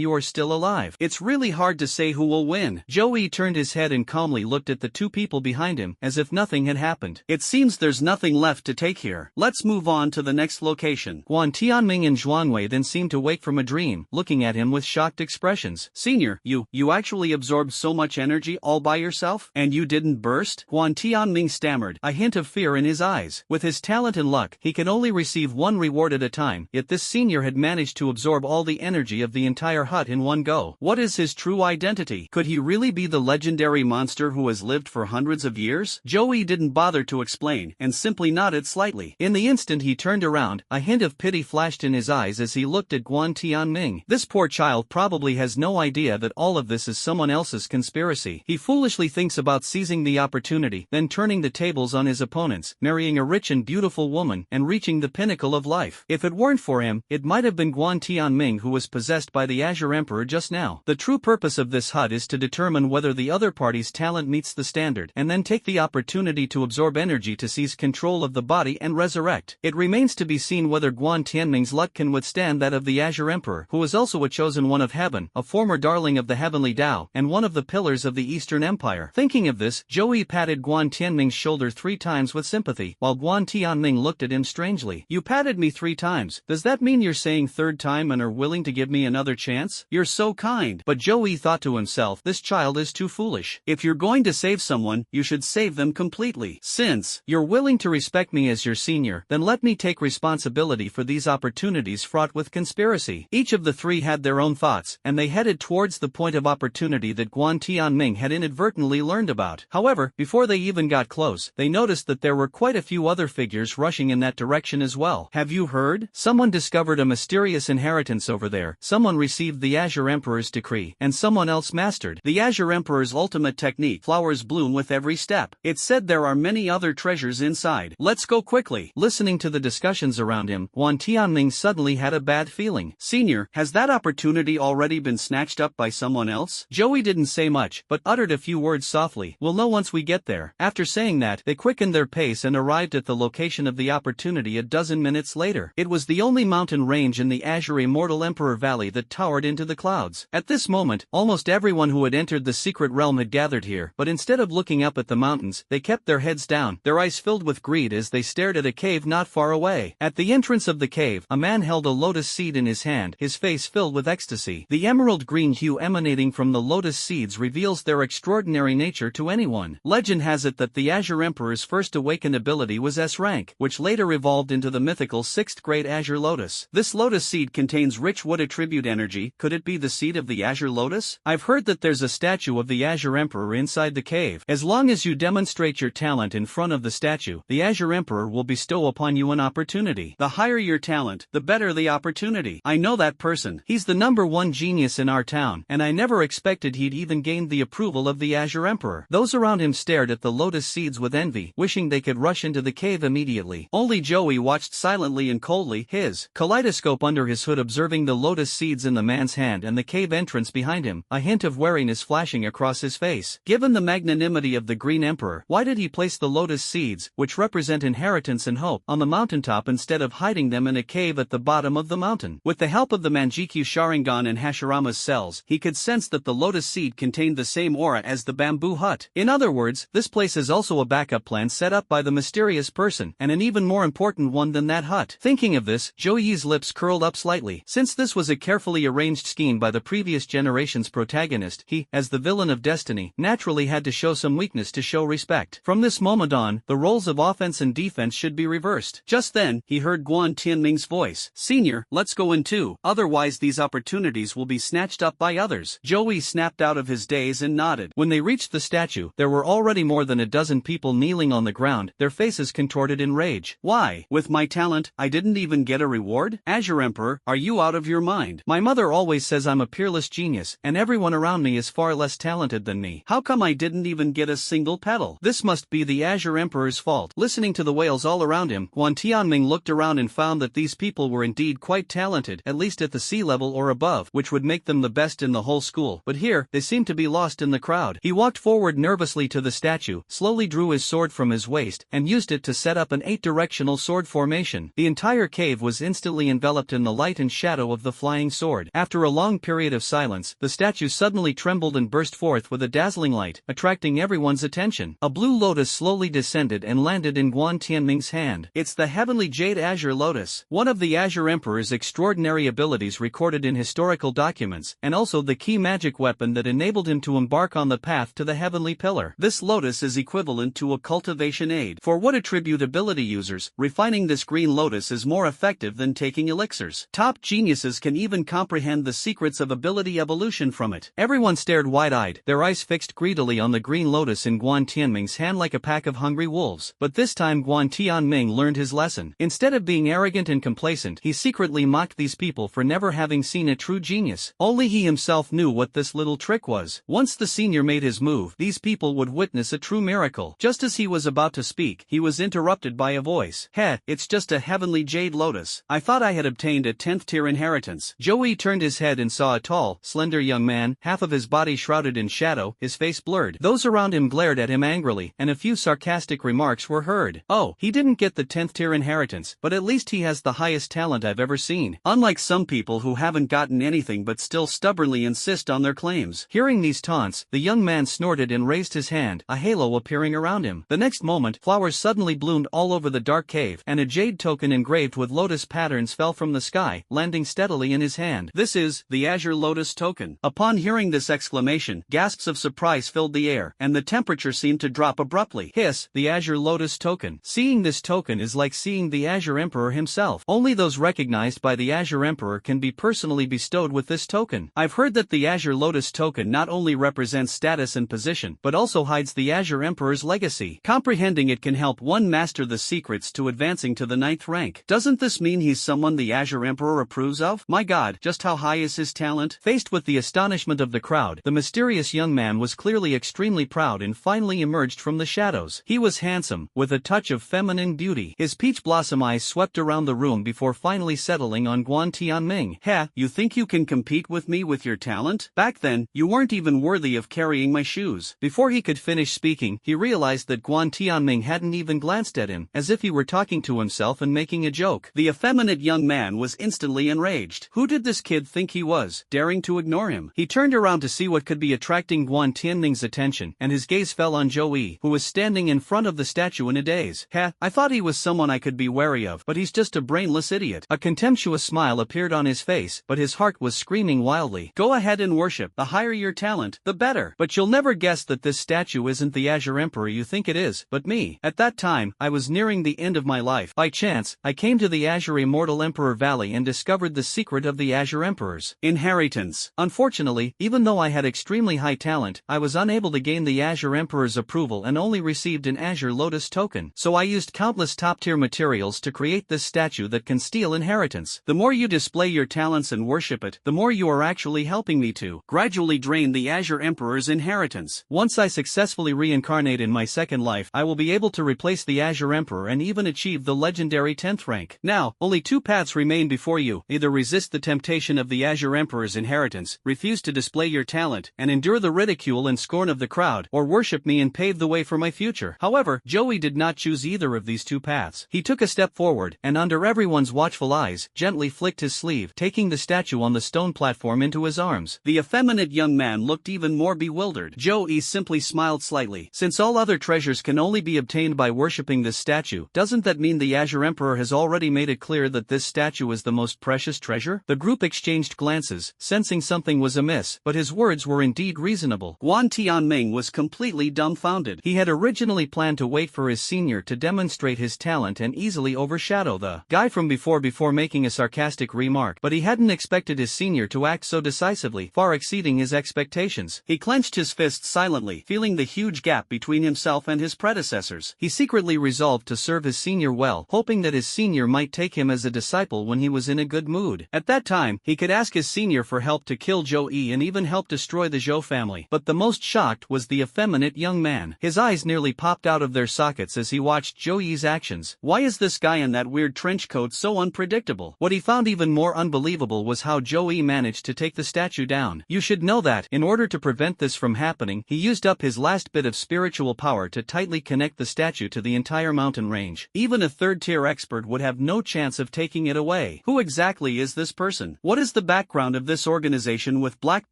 you are still alive. It's really hard to say who will win. Zhou Yi turned his head and calmly looked at the two people behind him, as if nothing had happened. It seems there's nothing left to take here. Let's move on to the next location. Guan Tianming and Zhuangwei then seemed to wake from a dream, looking at him with shocked expressions. Senior, you actually absorbed so much energy all by yourself? And you didn't burst? Guan Tianming stammered, a hint of fear in his eyes. With his talent and luck, he can only receive one reward at a time, yet this senior had managed to absorb all the energy of the entire hut in one go. What is his true identity? Could he really be the legendary monster who has lived for hundreds of years? Zhou Yi didn't bother to explain, and simply nodded slightly. In the instant he turned around, a hint of pity flashed in his eyes as he looked at Guan Tianming. This poor child probably has no idea that all of this is someone else's conspiracy. He foolishly thinks about seizing the opportunity, then turning the tables on his opponents, marrying a rich and beautiful woman, and reaching the pinnacle of life. If it weren't for him, it might have been Guan Tianming who was possessed by the Azure Emperor just now. The true purpose of this hut is to determine whether the other party's talent meets the standard, and then take the opportunity to absorb energy to seize control of the body and resurrect. It remains to be seen whether Guan Tianming's luck can withstand that of the Azure Emperor, who is also a chosen one of heaven, a former darling of the heavenly Tao, and one of the pillars of the Eastern Empire. Thinking of this, Zhou Yi patted Guan Tianming's shoulder 3 times with sympathy, while Guan Tianming looked at him strangely. You patted me 3 times. Does that mean you're saying third time and are willing to give me another chance? You're so kind. But Zhou Yi thought to himself, this child is too foolish. If you're going to save someone, you should save them completely. Since you're willing to respect me as your senior, then let me take responsibility for these opportunities fraught with conspiracy. Each of the 3 had their own thoughts, and they headed towards the point of opportunity that Guan Tianming had inadvertently learned about. However, before they even got close, they noticed that there were quite a few other figures rushing in that direction as well. Have you heard? Someone discovered a mysterious inheritance over there, someone received the Azure Emperor's decree, and someone else mastered the Azure Emperor's ultimate technique. Flowers bloom with every step. It's said there are many other treasures inside. Let's go quickly. Listening to the discussions around him, Guan Tianming suddenly had a bad feeling. Senior, has that opportunity already been snatched up by someone else? Zhou Yi didn't say much, but uttered a few words softly. We'll know once we get there. After saying that, they quickened their pace and arrived at the location of the opportunity a dozen minutes later. It was the only mountain range in the Azure Immortal Emperor Valley that towered into the clouds. At this moment, almost everyone who had entered the secret realm had gathered here, but instead of looking up at the mountains, they kept their heads down, their eyes filled with greed as they stared at a cave not far away. At the entrance of the cave, a man held a lotus seed in his hand, his face filled with ecstasy. The emerald green hue emanating from the lotus seeds reveals their extraordinary nature to anyone. Legend has it that the Azure Emperor's first awakened ability was S rank, which later evolved into the mythical 6th grade Azure Lotus. This lotus seed contains rich wood attribute energy. Could it be the seed of the Azure Lotus? I've heard that there's a statue of the Azure Emperor inside the cave. As long as you demonstrate your talent in front of the statue, the Azure Emperor will bestow upon you an opportunity. The higher your talent, the better the opportunity. I know that person. He's the #1 genius in our town, and I never expected he'd even gained the approval of the Azure Emperor. Those around him stared at the lotus seeds with envy, wishing they could rush into the cave immediately. Only Zhou Yi watched silently and coldly, his kaleidoscope under his hood observing the lotus seeds in the man's hand and the cave entrance behind him, a hint of wariness flashing across his face. Given the magnanimity of the Green Emperor, why did he place the lotus seeds, which represent inheritance and hope, on the mountaintop instead of hiding them in a cave at the bottom of the mountain? With the help of the Manjikyu Sharingan and Hashirama's cells, he could sense that the lotus seed contained the same aura as the bamboo hut. In other words, this place is also a backup plan set up by the mysterious person, and an even more important one than that hut. Thinking of this, Zhou Yi's lips curled up slightly. Since this was a carefully arranged scheme by the previous generation's protagonist, he, as the villain of destiny, destiny, naturally had to show some weakness to show respect. From this moment on, the roles of offense and defense should be reversed. Just then, he heard Guan Tianming's voice. Senior, let's go in too, otherwise these opportunities will be snatched up by others. Joey snapped out of his daze and nodded. When they reached the statue, there were already more than a dozen people kneeling on the ground, their faces contorted in rage. Why? With my talent, I didn't even get a reward? Azure Emperor, are you out of your mind? My mother always says I'm a peerless genius, and everyone around me is far less talented than me. How come I didn't even get a single petal? This must be the Azure Emperor's fault. Listening to the wails all around him, Guan Tianming looked around and found that these people were indeed quite talented, at least at the sea level or above, which would make them the best in the whole school. But here, they seemed to be lost in the crowd. He walked forward nervously to the statue, slowly drew his sword from his waist, and used it to set up an 8-directional sword formation. The entire cave was instantly enveloped in the light and shadow of the flying sword. After a long period of silence, the statue suddenly trembled and burst forth with a dazzling light, attracting everyone's attention. A blue lotus slowly descended and landed in Guan Tianming's hand. It's the heavenly jade azure lotus, one of the Azure Emperor's extraordinary abilities recorded in historical documents, and also the key magic weapon that enabled him to embark on the path to the heavenly pillar. This lotus is equivalent to a cultivation aid. For what attribute ability users, refining this green lotus is more effective than taking elixirs. Top geniuses can even comprehend the secrets of ability evolution from it. Everyone stared wide-eyed, their eyes fixed greedily on the green lotus in Guan Tianming's hand like a pack of hungry wolves. But this time Guan Tianming learned his lesson. Instead of being arrogant and complacent, he secretly mocked these people for never having seen a true genius. Only he himself knew what this little trick was. Once the senior made his move, these people would witness a true miracle. Just as he was about to speak, he was interrupted by a voice. Heh, it's just a heavenly jade lotus. I thought I had obtained a 10th tier inheritance. Joey turned his head and saw a tall, slender young man, half of his body shrouded in shadow, his face blurred. Those around him glared at him angrily, and a few sarcastic remarks were heard. Oh, he didn't get the 10th tier inheritance, but at least he has the highest talent I've ever seen. Unlike some people who haven't gotten anything but still stubbornly insist on their claims. Hearing these taunts, the young man snorted and raised his hand, a halo appearing around him. The next moment, flowers suddenly bloomed all over the dark cave, and a jade token engraved with lotus patterns fell from the sky, landing steadily in his hand. This is the Azure Lotus token. Upon hearing this exclamation, gasps of surprise filled the air, and the temperature seemed to drop abruptly. Hiss, the Azure Lotus token. Seeing this token is like seeing the Azure Emperor himself. Only those recognized by the Azure Emperor can be personally bestowed with this token. I've heard that the Azure Lotus token not only represents status and position, but also hides the Azure Emperor's legacy. Comprehending it can help one master the secrets to advancing to the 9th rank. Doesn't this mean he's someone the Azure Emperor approves of? My god, just how high is his talent? Faced with the astonishment of the crowd, the mysterious young man was clearly extremely proud and finally emerged from the shadows. He was handsome, with a touch of feminine beauty. His peach blossom eyes swept around the room before finally settling on Guan Tianming. Heh, you think you can compete with me with your talent? Back then, you weren't even worthy of carrying my shoes. Before he could finish speaking, he realized that Guan Tianming hadn't even glanced at him, as if he were talking to himself and making a joke. The effeminate young man was instantly enraged. Who did this kid think he was, daring to ignore him? He turned around to see what could be attracting Guan Tianming's attention, and his gaze fell on Joey, who was standing in front of the statue in a daze. Heh, I thought he was someone I could be wary of, but he's just a brainless idiot. A contemptuous smile appeared on his face, but his heart was screaming wildly. Go ahead and worship. The higher your talent, the better. But you'll never guess that this statue isn't the Azure Emperor you think it is, but me. At that time, I was nearing the end of my life. By chance, I came to the Azure Immortal Emperor Valley and discovered the secret of the Azure Emperor's inheritance. Unfortunately, even though I had extremely high talent, I was unable to gain the Azure Emperor's approval and only received an Azure Lotus token. So I used countless top-tier materials to create this statue that can steal inheritance. The more you display your talents and worship it, the more you are actually helping me to gradually drain the Azure Emperor's inheritance. Once I successfully reincarnate in my second life, I will be able to replace the Azure Emperor and even achieve the legendary 10th rank. Now, only two paths remain before you. Either resist the temptation of the Azure Emperor's inheritance, refuse to display your talent, and endure the ridicule and scorn of the crowd, or worship me and pave the way for my future. However, Joey did not choose either of these two paths. He took a step forward, and under everyone's watchful eyes, gently flicked his sleeve, taking the statue on the stone platform into his arms. The effeminate young man looked even more bewildered. Joey simply smiled slightly. Since all other treasures can only be obtained by worshipping this statue, doesn't that mean the Azure Emperor has already made it clear that this statue is the most precious treasure? The group exchanged glances, sensing something was amiss, but his words were indeed reasonable. untenable. Guan Tianming was completely dumbfounded. He had originally planned to wait for his senior to demonstrate his talent and easily overshadow the guy from before making a sarcastic remark, but he hadn't expected his senior to act so decisively, far exceeding his expectations. He clenched his fists silently, feeling the huge gap between himself and his predecessors. He secretly resolved to serve his senior well, hoping that his senior might take him as a disciple when he was in a good mood. At that time, he could ask his senior for help to kill Zhou Yi and even help destroy the Zhou family. But the most shocked was the effeminate young man. His eyes nearly popped out of their sockets as he watched Zhou Yi's actions. Why is this guy in that weird trench coat so unpredictable? What he found even more unbelievable was how Zhou Yi managed to take the statue down. You should know that, in order to prevent this from happening, he used up his last bit of spiritual power to tightly connect the statue to the entire mountain range. Even a third-tier expert would have no chance of taking it away. Who exactly is this person? What is the background of this organization with black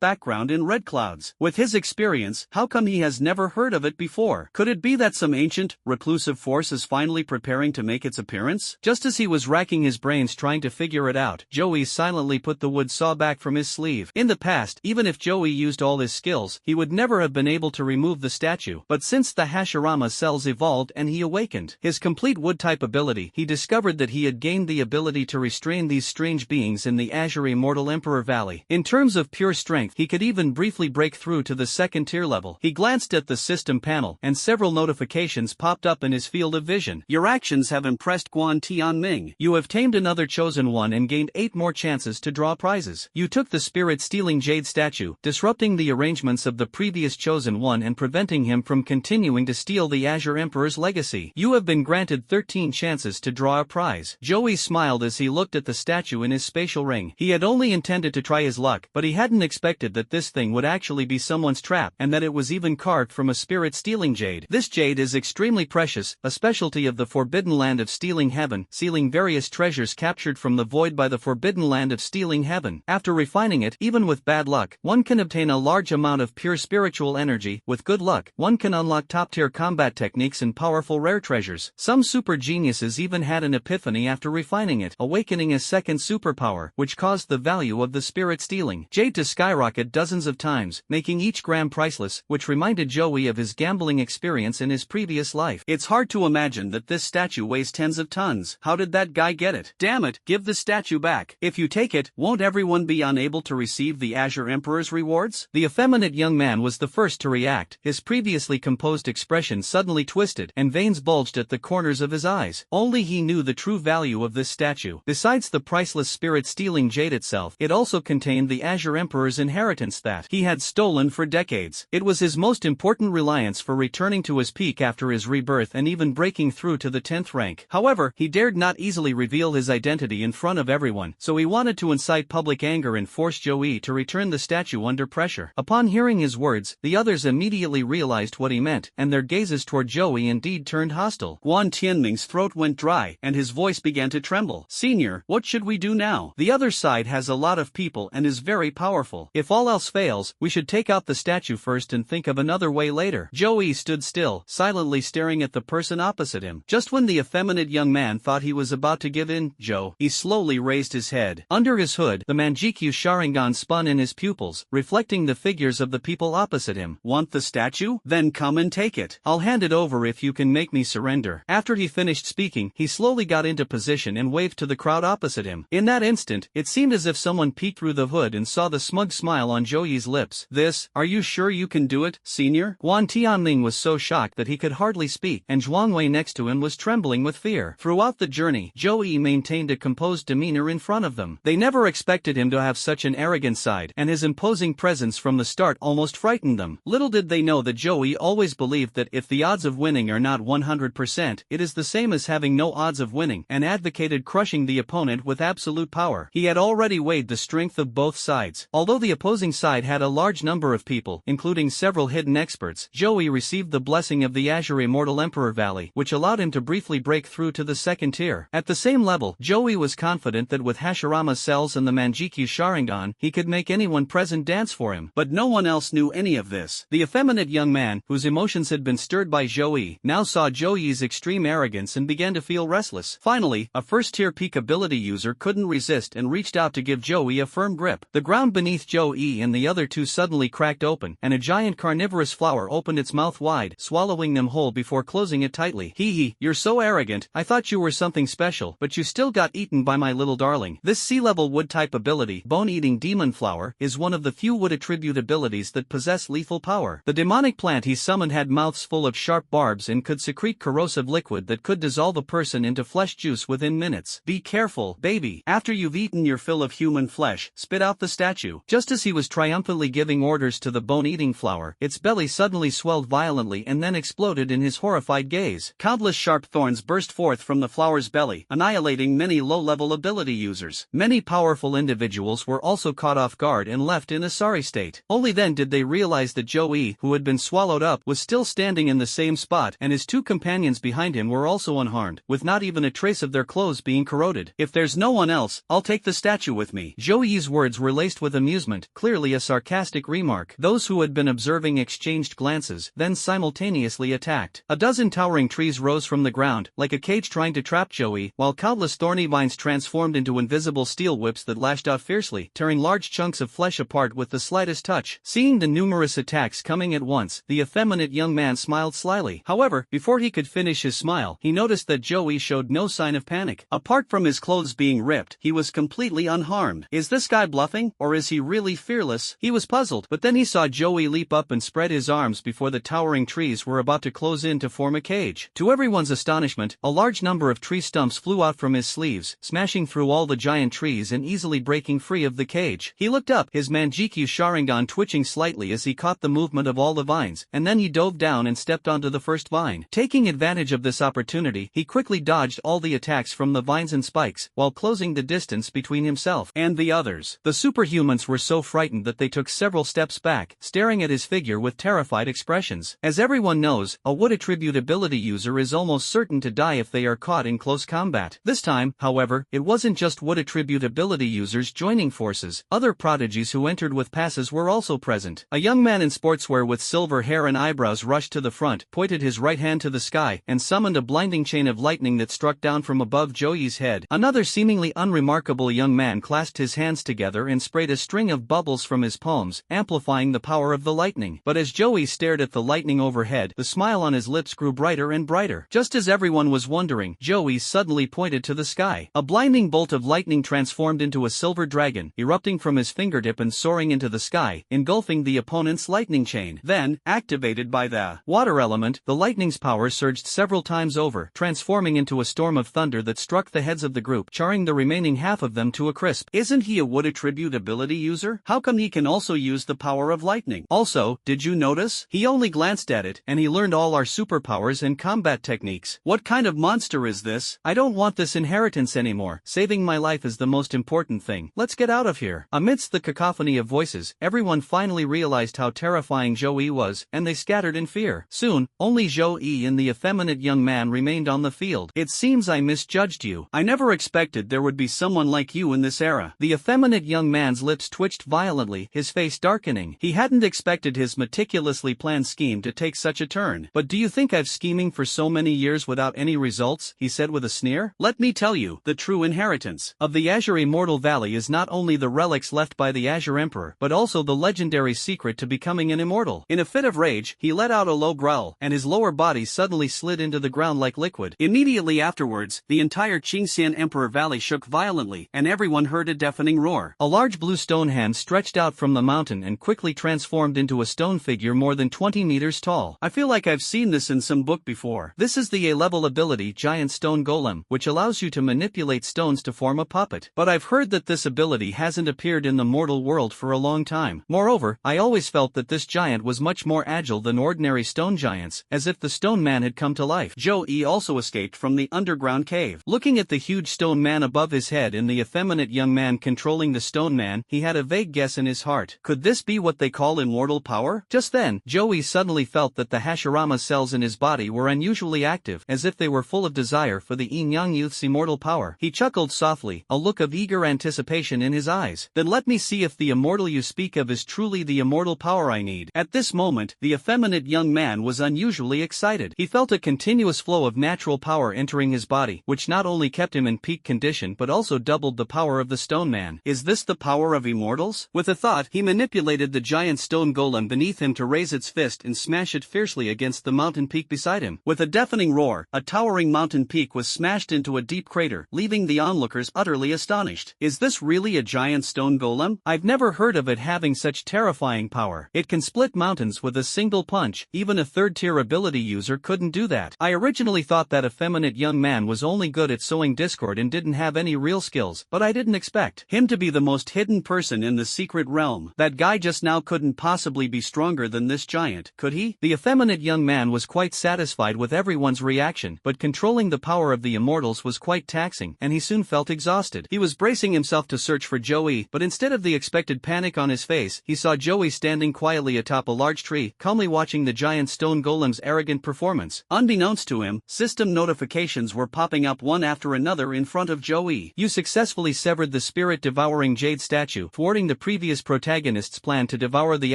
background in red clouds? With his experience, how come he has never heard of it before? Could it be that some ancient, reclusive force is finally preparing to make its appearance? Just as he was racking his brains trying to figure it out, Zhou Yi silently put the wood saw back from his sleeve. In the past, even if Zhou Yi used all his skills, he would never have been able to remove the statue. But since the Hashirama cells evolved and he awakened his complete wood-type ability, he discovered that he had gained the ability to restrain these strange beings in the Azure Immortal Emperor Valley. In terms of pure strength, he could even briefly break through to the second-tier level. He glanced at the system panel, and several notifications popped up in his field of vision. Your actions have impressed Guan Tianming. You have tamed another chosen one and gained 8 more chances to draw prizes. You took the spirit-stealing jade statue, disrupting the arrangements of the previous chosen one and preventing him from continuing to steal the Azure Emperor's legacy. You have been granted 13 chances to draw a prize. Zhou Yi smiled as he looked at the statue in his spatial ring. He had only intended to try his luck, but he hadn't expected that this thing would actually be someone's trap, and that it was even carved from a spirit-stealing jade. This jade is extremely precious, a specialty of the Forbidden Land of Stealing Heaven, sealing various treasures captured from the void by the Forbidden Land of Stealing Heaven. After refining it, even with bad luck, one can obtain a large amount of pure spiritual energy. With good luck, one can unlock top-tier combat techniques and powerful rare treasures. Some super geniuses even had an epiphany after refining it, awakening a second superpower, which caused the value of the spirit-stealing jade to skyrocket dozens of times, making each gram priceless, which reminded Zhou Yi of his gambling experience in his previous life. It's hard to imagine that this statue weighs tens of tons. How did that guy get it? Damn it, give the statue back. If you take it, won't everyone be unable to receive the Azure Emperor's rewards? The effeminate young man was the first to react. His previously composed expression suddenly twisted, and veins bulged at the corners of his eyes. Only he knew the true value of this statue. Besides the priceless spirit-stealing jade itself, it also contained the Azure Emperor's inheritance that he had stolen for decades. It was his most important reliance for returning to his peak after his rebirth and even breaking through to the 10th rank. However, he dared not easily reveal his identity in front of everyone, so he wanted to incite public anger and force Zhou Yi to return the statue under pressure. Upon hearing his words, the others immediately realized what he meant, and their gazes toward Zhou Yi indeed turned hostile. Guan Tianming's throat went dry, and his voice began to tremble. Senior, what should we do now? The other side has a lot of people and is very powerful. If all else fails, we should take out the statue first and think of another way later. Zhou Yi stood still, silently staring at the person opposite him. Just when the effeminate young man thought he was about to give in, Zhou Yi slowly raised his head. Under his hood, the Manjikyu Sharingan spun in his pupils, reflecting the figures of the people opposite him. Want the statue? Then come and take it. I'll hand it over if you can make me surrender. After he finished speaking, he slowly got into position and waved to the crowd opposite him. In that instant, it seemed as if someone peeked through the hood and saw the smug smile on Zhou Yi's lips. Are you sure you can do it, senior? Guan Tianming was so shocked that he could hardly speak, and Zhuang Wei next to him was trembling with fear. Throughout the journey, Zhou Yi maintained a composed demeanor in front of them. They never expected him to have such an arrogant side, and his imposing presence from the start almost frightened them. Little did they know that Zhou Yi always believed that if the odds of winning are not 100%, it is the same as having no odds of winning, and advocated crushing the opponent with absolute power. He had already weighed the strength of both sides. Although the opposing side had a large number of people, including several hidden experts, Zhou Yi received the blessing of the Azure Immortal Emperor Valley, which allowed him to briefly break through to the second tier. At the same level, Zhou Yi was confident that with Hashirama cells and the Manjikyu Sharingan, he could make anyone present dance for him. But no one else knew any of this. The effeminate young man, whose emotions had been stirred by Zhou Yi, now saw Zhou Yi's extreme arrogance and began to feel restless. Finally, a first-tier peak ability user couldn't resist and reached out to give Zhou Yi a firm grip. The ground beneath Zhou Yi and the other two suddenly cracked cracked open, and a giant carnivorous flower opened its mouth wide, swallowing them whole before closing it tightly. Hee hee, you're so arrogant, I thought you were something special, but you still got eaten by my little darling. This sea-level wood-type ability, Bone-Eating Demon Flower, is one of the few wood attribute abilities that possess lethal power. The demonic plant he summoned had mouths full of sharp barbs and could secrete corrosive liquid that could dissolve a person into flesh juice within minutes. Be careful, baby. After you've eaten your fill of human flesh, spit out the statue. Just as he was triumphantly giving orders to the bone-eating flower, its belly suddenly swelled violently and then exploded in his horrified gaze. Countless sharp thorns burst forth from the flower's belly, annihilating many low-level ability users. Many powerful individuals were also caught off guard and left in a sorry state. Only then did they realize that Joey, who had been swallowed up, was still standing in the same spot, and his two companions behind him were also unharmed, with not even a trace of their clothes being corroded. If there's no one else, I'll take the statue with me. Joey's words were laced with amusement, clearly a sarcastic remark. Those who had been observing exchanged glances, then simultaneously attacked. A dozen towering trees rose from the ground, like a cage trying to trap Joey, while countless thorny vines transformed into invisible steel whips that lashed out fiercely, tearing large chunks of flesh apart with the slightest touch. Seeing the numerous attacks coming at once, the effeminate young man smiled slyly. However, before he could finish his smile, he noticed that Joey showed no sign of panic. Apart from his clothes being ripped, he was completely unharmed. Is this guy bluffing, or is he really fearless? He was puzzled, but then he saw Joey leap up and spread his arms before the towering trees were about to close in to form a cage. To everyone's astonishment, a large number of tree stumps flew out from his sleeves, smashing through all the giant trees and easily breaking free of the cage. He looked up, his Manjikyu Sharingan twitching slightly as he caught the movement of all the vines, and then he dove down and stepped onto the first vine. Taking advantage of this opportunity, he quickly dodged all the attacks from the vines and spikes, while closing the distance between himself and the others. The superhumans were so frightened that they took several steps back, staring at his figure with terrified expressions. As everyone knows, a wood attribute ability user is almost certain to die if they are caught in close combat. This time, however, it wasn't just wood attribute ability users joining forces. Other prodigies who entered with passes were also present. A young man in sportswear with silver hair and eyebrows rushed to the front, pointed his right hand to the sky, and summoned a blinding chain of lightning that struck down from above Joey's head. Another seemingly unremarkable young man clasped his hands together and sprayed a string of bubbles from his palms, amplifying the power of the lightning. But as Joey stared at the lightning overhead, the smile on his lips grew brighter and brighter. Just as everyone was wondering, Joey suddenly pointed to the sky. A blinding bolt of lightning transformed into a silver dragon, erupting from his fingertip and soaring into the sky, engulfing the opponent's lightning chain. Then, activated by the water element, the lightning's power surged several times over, transforming into a storm of thunder that struck the heads of the group, charring the remaining half of them to a crisp. Isn't he a wood attribute ability user? How come he can also use the power of lightning? Also, did you notice? He only glanced at it, and he learned all our superpowers and combat techniques. What kind of monster is this? I don't want this inheritance anymore. Saving my life is the most important thing. Let's get out of here. Amidst the cacophony of voices, everyone finally realized how terrifying Joey was, and they scattered in fear. Soon, only Joey and the effeminate young man remained on the field. It seems I misjudged you. I never expected there would be someone like you in this era. The effeminate young man's lips twitched violently, his face darkening. He hadn't expected his meticulously planned scheme to take such a turn. But do you think I've scheming for so many years without any results? He said with a sneer. Let me tell you, the true inheritance of the Azure Immortal Valley is not only the relics left by the Azure Emperor, but also the legendary secret to becoming an immortal. In a fit of rage, he let out a low growl, and his lower body suddenly slid into the ground like liquid. Immediately afterwards, the entire Qingxian Emperor Valley shook violently, and everyone heard a deafening roar. A large blue stone hand stretched out from the mountain and quickly transformed into a stone figure more than 20 meters tall. I feel like I've seen this in some book before. This is the A-level ability Giant Stone Golem, which allows you to manipulate stones to form a puppet. But I've heard that this ability hasn't appeared in the mortal world for a long time. Moreover, I always felt that this giant was much more agile than ordinary stone giants, as if the stone man had come to life. Joey also escaped from the underground cave. Looking at the huge stone man above his head and the effeminate young man controlling the stone man, he had a vague guess in his heart. Could this be what they call immortal power? Just then, Joey suddenly felt that the Hashirama cells in his body were unusually active, as if they were full of desire for the Yin-Yang youth's immortal power. He chuckled softly, a look of eager anticipation in his eyes. Then let me see if the immortal you speak of is truly the immortal power I need. At this moment, the effeminate young man was unusually excited. He felt a continuous flow of natural power entering his body, which not only kept him in peak condition but also doubled the power of the stone man. Is this the power of immortals? With a thought, he manipulated the giant stone golem beneath him to raise its fist and smash it fiercely against the mountain peak beside him. With a deafening roar, a towering mountain peak was smashed into a deep crater, leaving the onlookers utterly astonished. Is this really a giant stone golem? I've never heard of it having such terrifying power. It can split mountains with a single punch. Even a third-tier ability user couldn't do that. I originally thought that effeminate young man was only good at sowing discord and didn't have any real skills, but I didn't expect him to be the most hidden person in the secret realm. That guy just now couldn't possibly be stronger than this giant, could he? The effeminate young man was quite satisfied with everyone's reaction, but controlling the power of the immortals was quite taxing, and he soon felt exhausted. He was bracing himself to search for Joey, but instead of the expected panic on his face, he saw Joey standing quietly atop a large tree, calmly watching the giant stone golem's arrogant performance. Unbeknownst to him, system notifications were popping up one after another in front of Joey. You successfully severed the spirit-devouring jade statue, thwarting the previous protagonist's plan to devour the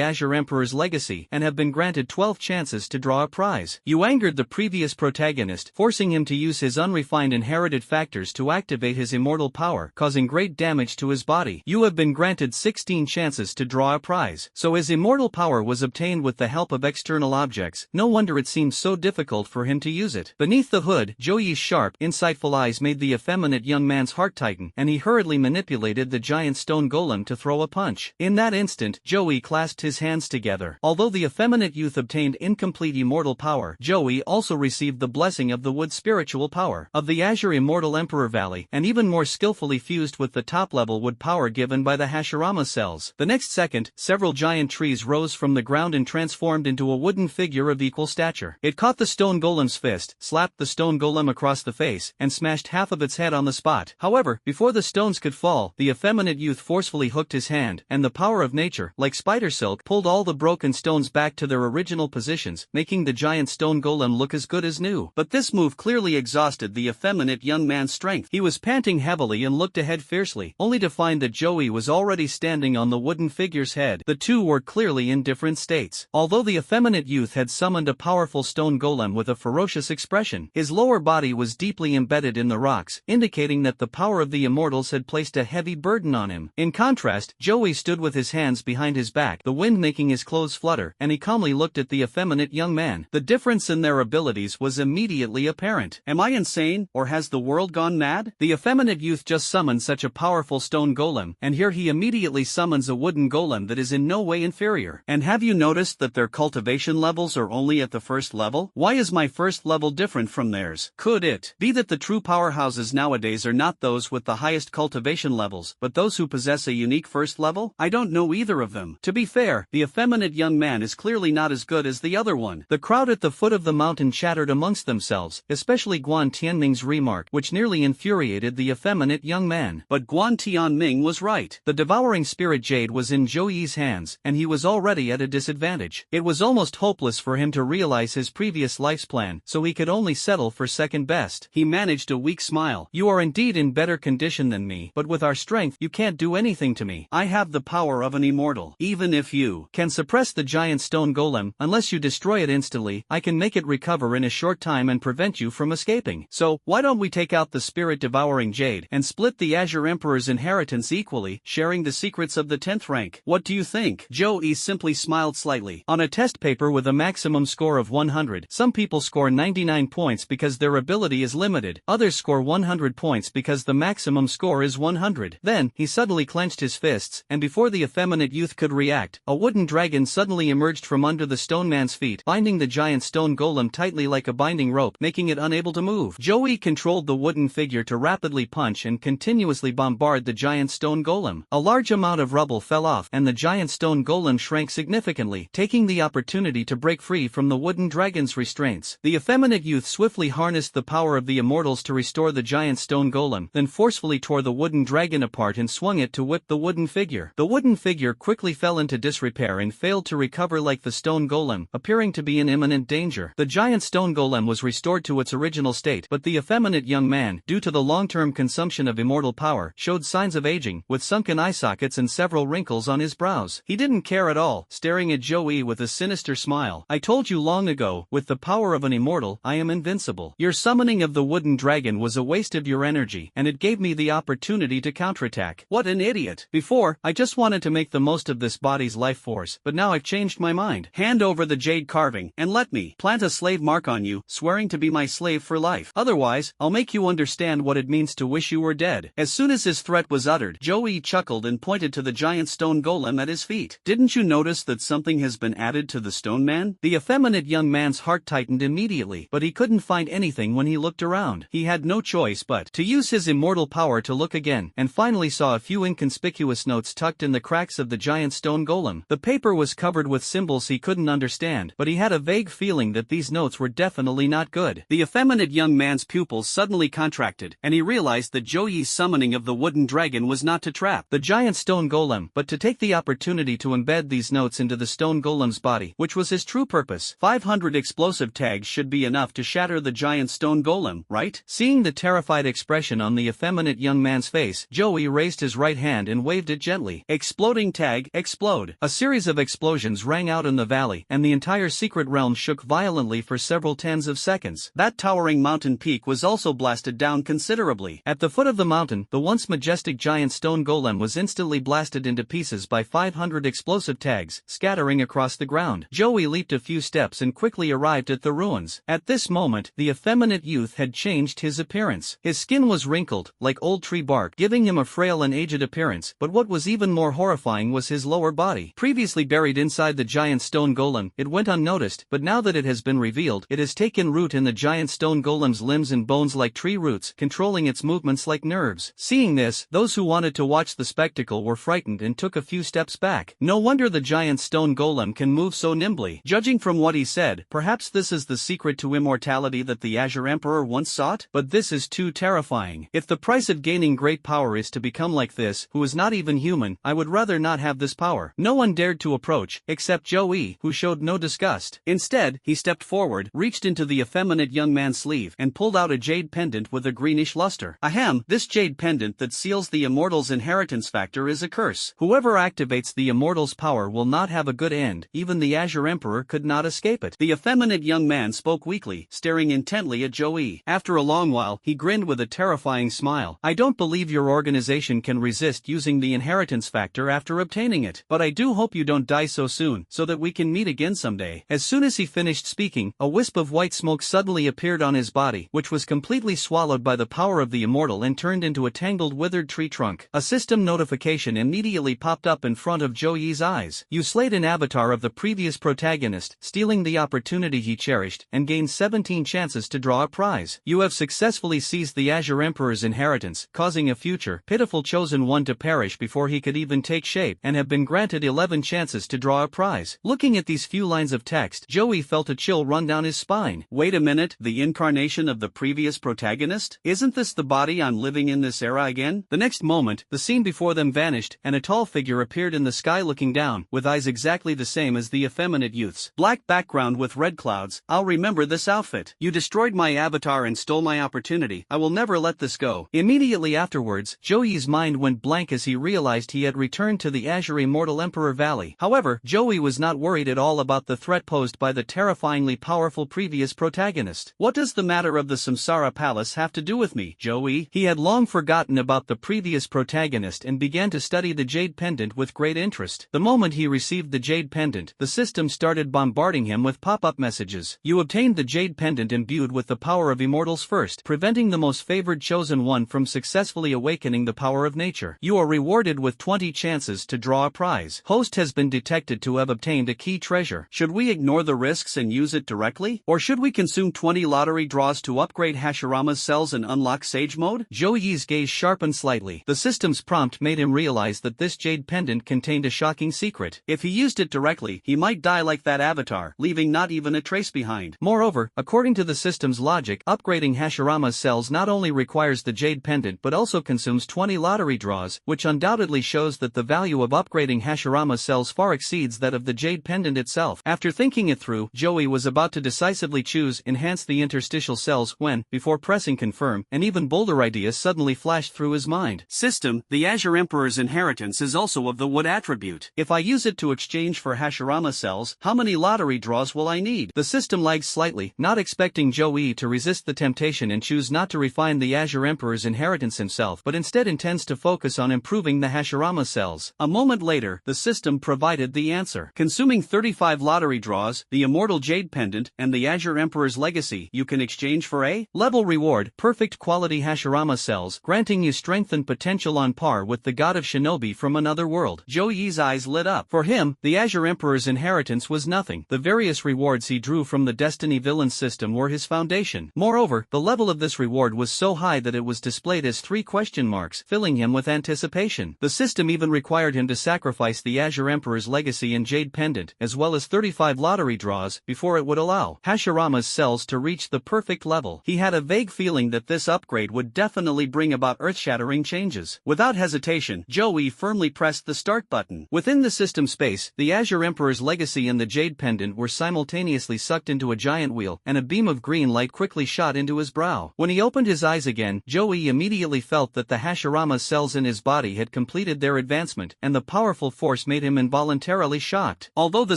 Azure Emperor's legacy, and have been granted 12 chances to draw a prize. You angered the previous protagonist, forcing him to use his unrefined inherited factors to activate his immortal power, causing great damage to his body. You have been granted 16 chances to draw a prize. So his immortal power was obtained with the help of external objects. No wonder it seemed so difficult for him to use it. Beneath the hood, Joey's sharp, insightful eyes made the effeminate young man's heart tighten, and he hurriedly manipulated the giant stone golem to throw a punch. In that instant, Joey clasped his hands together. Although the effeminate youth obtained incomplete immortal power, Joey also received the blessing of the wood spiritual power of the Azure Immortal Emperor Valley, and even more skillfully fused with the top-level wood power given by the Hashirama cells. The next second, several giant trees rose from the ground and transformed into a wooden figure of equal stature. It caught the stone golem's fist, slapped the stone golem across the face, and smashed half of its head on the spot. However, before the stones could fall, the effeminate youth forcefully hooked his hand, and the power of nature, like spider silk, pulled all the broken stones back to their original positions, making the giant stone golem look as good as new. But this move clearly exhausted the effeminate young man's strength. He was panting heavily and looked ahead fiercely, only to find that Joey was already standing on the wooden figure's head. The two were clearly in different states. Although the effeminate youth had summoned a powerful stone golem with a ferocious expression, his lower body was deeply embedded in the rocks, indicating that the power of the immortals had placed a heavy burden on him. In contrast, Joey stood with his hands behind his back, the wind making his clothes flutter, and he calmly looked at the effeminate young man. The difference in their abilities was immediately apparent. Am I insane, or has the world gone mad? The effeminate youth just summoned such a powerful stone golem, and here he immediately summons a wooden golem that is in no way inferior. And have you noticed that their cultivation levels are only at the first level? Why is my first level different from theirs? Could it be that the true powerhouses nowadays are not those with the highest cultivation levels, but those who possess a unique first level? I don't know either of them. To be fair, the effeminate young man is clearly not as good as the other one. The crowd at the foot of the mountain chattered amongst themselves, especially Guan Tianming's remark, which nearly infuriated the effeminate young man. But Guan Tianming was right. The devouring spirit jade was in Joey's hands, and he was already at a disadvantage. It was almost hopeless for him to realize his previous life's plan, so he could only settle for second best. He managed a weak smile. You are indeed in better condition than me, but with our strength, you can't do anything to me. I have the power of an immortal. Even if you can suppress the giant stone golem, unless you destroy it instantly, I can make it recover in a short time and prevent you from escaping. So, why don't we take out the spirit-devouring jade and split the Azure Emperor's inheritance equally, sharing the secrets of the 10th rank? What do you think? Joey simply smiled slightly. On a test paper with a maximum score of 100, some people score 99 points because their ability is limited, others score 100 points because the maximum score is 100. Then, he suddenly clenched his fists, and before the effeminate youth could react, a wooden dragon suddenly emerged from under the stone man's feet, binding the giant stone golem tightly like a binding rope, making it unable to move. Joey controlled the wooden figure to rapidly punch and continuously bombard the giant stone golem. A large amount of rubble fell off, and the giant stone golem shrank significantly, taking the opportunity to break free from the wooden dragon's restraints. The effeminate youth swiftly harnessed the power of the immortals to restore the giant stone golem, then forcefully tore the wooden dragon apart and swung it to whip the wooden figure. The wooden figure quickly fell into disrepair and failed to recover like the stone golem, appearing to be in imminent danger. The giant stone golem was restored to its original state, but the effeminate young man, due to the long-term consumption of immortal power, showed signs of aging, with sunken eye sockets and several wrinkles on his brows. He didn't care at all, staring at Joey with a sinister smile. I told you long ago, with the power of an immortal, I am invincible. Your summoning of the wooden dragon was a waste of your energy, and it gave me the opportunity to counterattack. What an idiot. Before, I just wanted to make the most of this this body's life force, but now I've changed my mind. Hand over the jade carving, and let me plant a slave mark on you, swearing to be my slave for life. Otherwise, I'll make you understand what it means to wish you were dead. As soon as his threat was uttered, Joey chuckled and pointed to the giant stone golem at his feet. Didn't you notice that something has been added to the stone man? The effeminate young man's heart tightened immediately, but he couldn't find anything when he looked around. He had no choice but to use his immortal power to look again, and finally saw a few inconspicuous notes tucked in the cracks of the giant stone golem. The paper was covered with symbols he couldn't understand, but he had a vague feeling that these notes were definitely not good. The effeminate young man's pupils suddenly contracted, and he realized that Joey's summoning of the wooden dragon was not to trap the giant stone golem, but to take the opportunity to embed these notes into the stone golem's body, which was his true purpose. 500 explosive tags should be enough to shatter the giant stone golem, right? Seeing the terrified expression on the effeminate young man's face, Joey raised his right hand and waved it gently. Exploding tag, explode. A series of explosions rang out in the valley, and the entire secret realm shook violently for several tens of seconds. That towering mountain peak was also blasted down considerably. At the foot of the mountain, the once majestic giant stone golem was instantly blasted into pieces by 500 explosive tags, scattering across the ground. Joey leaped a few steps and quickly arrived at the ruins. At this moment, the effeminate youth had changed his appearance. His skin was wrinkled, like old tree bark, giving him a frail and aged appearance, but what was even more horrifying was his lower body. Previously buried inside the giant stone golem, it went unnoticed, but now that it has been revealed, it has taken root in the giant stone golem's limbs and bones like tree roots, controlling its movements like nerves. Seeing this, those who wanted to watch the spectacle were frightened and took a few steps back. No wonder the giant stone golem can move so nimbly. Judging from what he said, perhaps this is the secret to immortality that the Azure Emperor once sought? But this is too terrifying. If the price of gaining great power is to become like this, who is not even human, I would rather not have this power. No one dared to approach, except Joey, who showed no disgust. Instead, he stepped forward, reached into the effeminate young man's sleeve, and pulled out a jade pendant with a greenish luster. Ahem, this jade pendant that seals the immortal's inheritance factor is a curse. Whoever activates the immortal's power will not have a good end. Even the Azure Emperor could not escape it. The effeminate young man spoke weakly, staring intently at Joey. After a long while, he grinned with a terrifying smile. I don't believe your organization can resist using the inheritance factor after obtaining it, but I do hope you don't die so soon, so that we can meet again someday. As soon as he finished speaking, a wisp of white smoke suddenly appeared on his body, which was completely swallowed by the power of the immortal and turned into a tangled withered tree trunk. A system notification immediately popped up in front of Joey's eyes. You slayed an avatar of the previous protagonist, stealing the opportunity he cherished, and gained 17 chances to draw a prize. You have successfully seized the Azure Emperor's inheritance, causing a future, pitiful chosen one to perish before he could even take shape, and have been granted 11 chances to draw a prize. Looking at these few lines of text, Joey felt a chill run down his spine. Wait a minute, the incarnation of the previous protagonist? Isn't this the body I'm living in this era again? The next moment, the scene before them vanished, and a tall figure appeared in the sky looking down, with eyes exactly the same as the effeminate youth's. Black background with red clouds. I'll remember this outfit. You destroyed my avatar and stole my opportunity. I will never let this go. Immediately afterwards, Joey's mind went blank as he realized he had returned to the Azure Immortal Emperor Valley. However, Joey was not worried at all about the threat posed by the terrifyingly powerful previous protagonist. What does the matter of the Samsara Palace have to do with me, Joey? He had long forgotten about the previous protagonist and began to study the jade pendant with great interest. The moment he received the jade pendant, the system started bombarding him with pop-up messages. You obtained the jade pendant imbued with the power of immortals first, preventing the most favored chosen one from successfully awakening the power of nature. You are rewarded with 20 chances to draw a prize. Host has been detected to have obtained a key treasure. Should we ignore the risks and use it directly? Or should we consume 20 lottery draws to upgrade Hashirama's cells and unlock Sage Mode? Joey's gaze sharpened slightly. The system's prompt made him realize that this jade pendant contained a shocking secret. If he used it directly, he might die like that avatar, leaving not even a trace behind. Moreover, according to the system's logic, upgrading Hashirama's cells not only requires the jade pendant but also consumes 20 lottery draws, which undoubtedly shows that the value of upgrading Hashirama's cells far exceeds that of the jade pendant itself. After thinking it through, Joey was about to decisively choose enhance the interstitial cells when, before pressing confirm, an even bolder idea suddenly flashed through his mind. System, the Azure Emperor's inheritance is also of the wood attribute. If I use it to exchange for Hashirama cells, how many lottery draws will I need? The system lagged slightly, not expecting Joey to resist the temptation and choose not to refine the Azure Emperor's inheritance himself, but instead intends to focus on improving the Hashirama cells. A moment later, later, the system provided the answer. Consuming 35 lottery draws, the Immortal Jade Pendant, and the Azure Emperor's Legacy, you can exchange for a level reward, perfect quality Hashirama cells, granting you strength and potential on par with the god of shinobi from another world. Zhou Yi's eyes lit up. For him, the Azure Emperor's inheritance was nothing. The various rewards he drew from the Destiny Villain system were his foundation. Moreover, the level of this reward was so high that it was displayed as 3 question marks, filling him with anticipation. The system even required him to sacrifice the Azure Emperor's Legacy and Jade Pendant, as well as 35 lottery draws, before it would allow Hashirama's cells to reach the perfect level. He had a vague feeling that this upgrade would definitely bring about earth-shattering changes. Without hesitation, Zhou Yi firmly pressed the start button. Within the system space, the Azure Emperor's Legacy and the Jade Pendant were simultaneously sucked into a giant wheel, and a beam of green light quickly shot into his brow. When he opened his eyes again, Zhou Yi immediately felt that the Hashirama cells in his body had completed their advancement, and the powerful force made him involuntarily shocked. Although the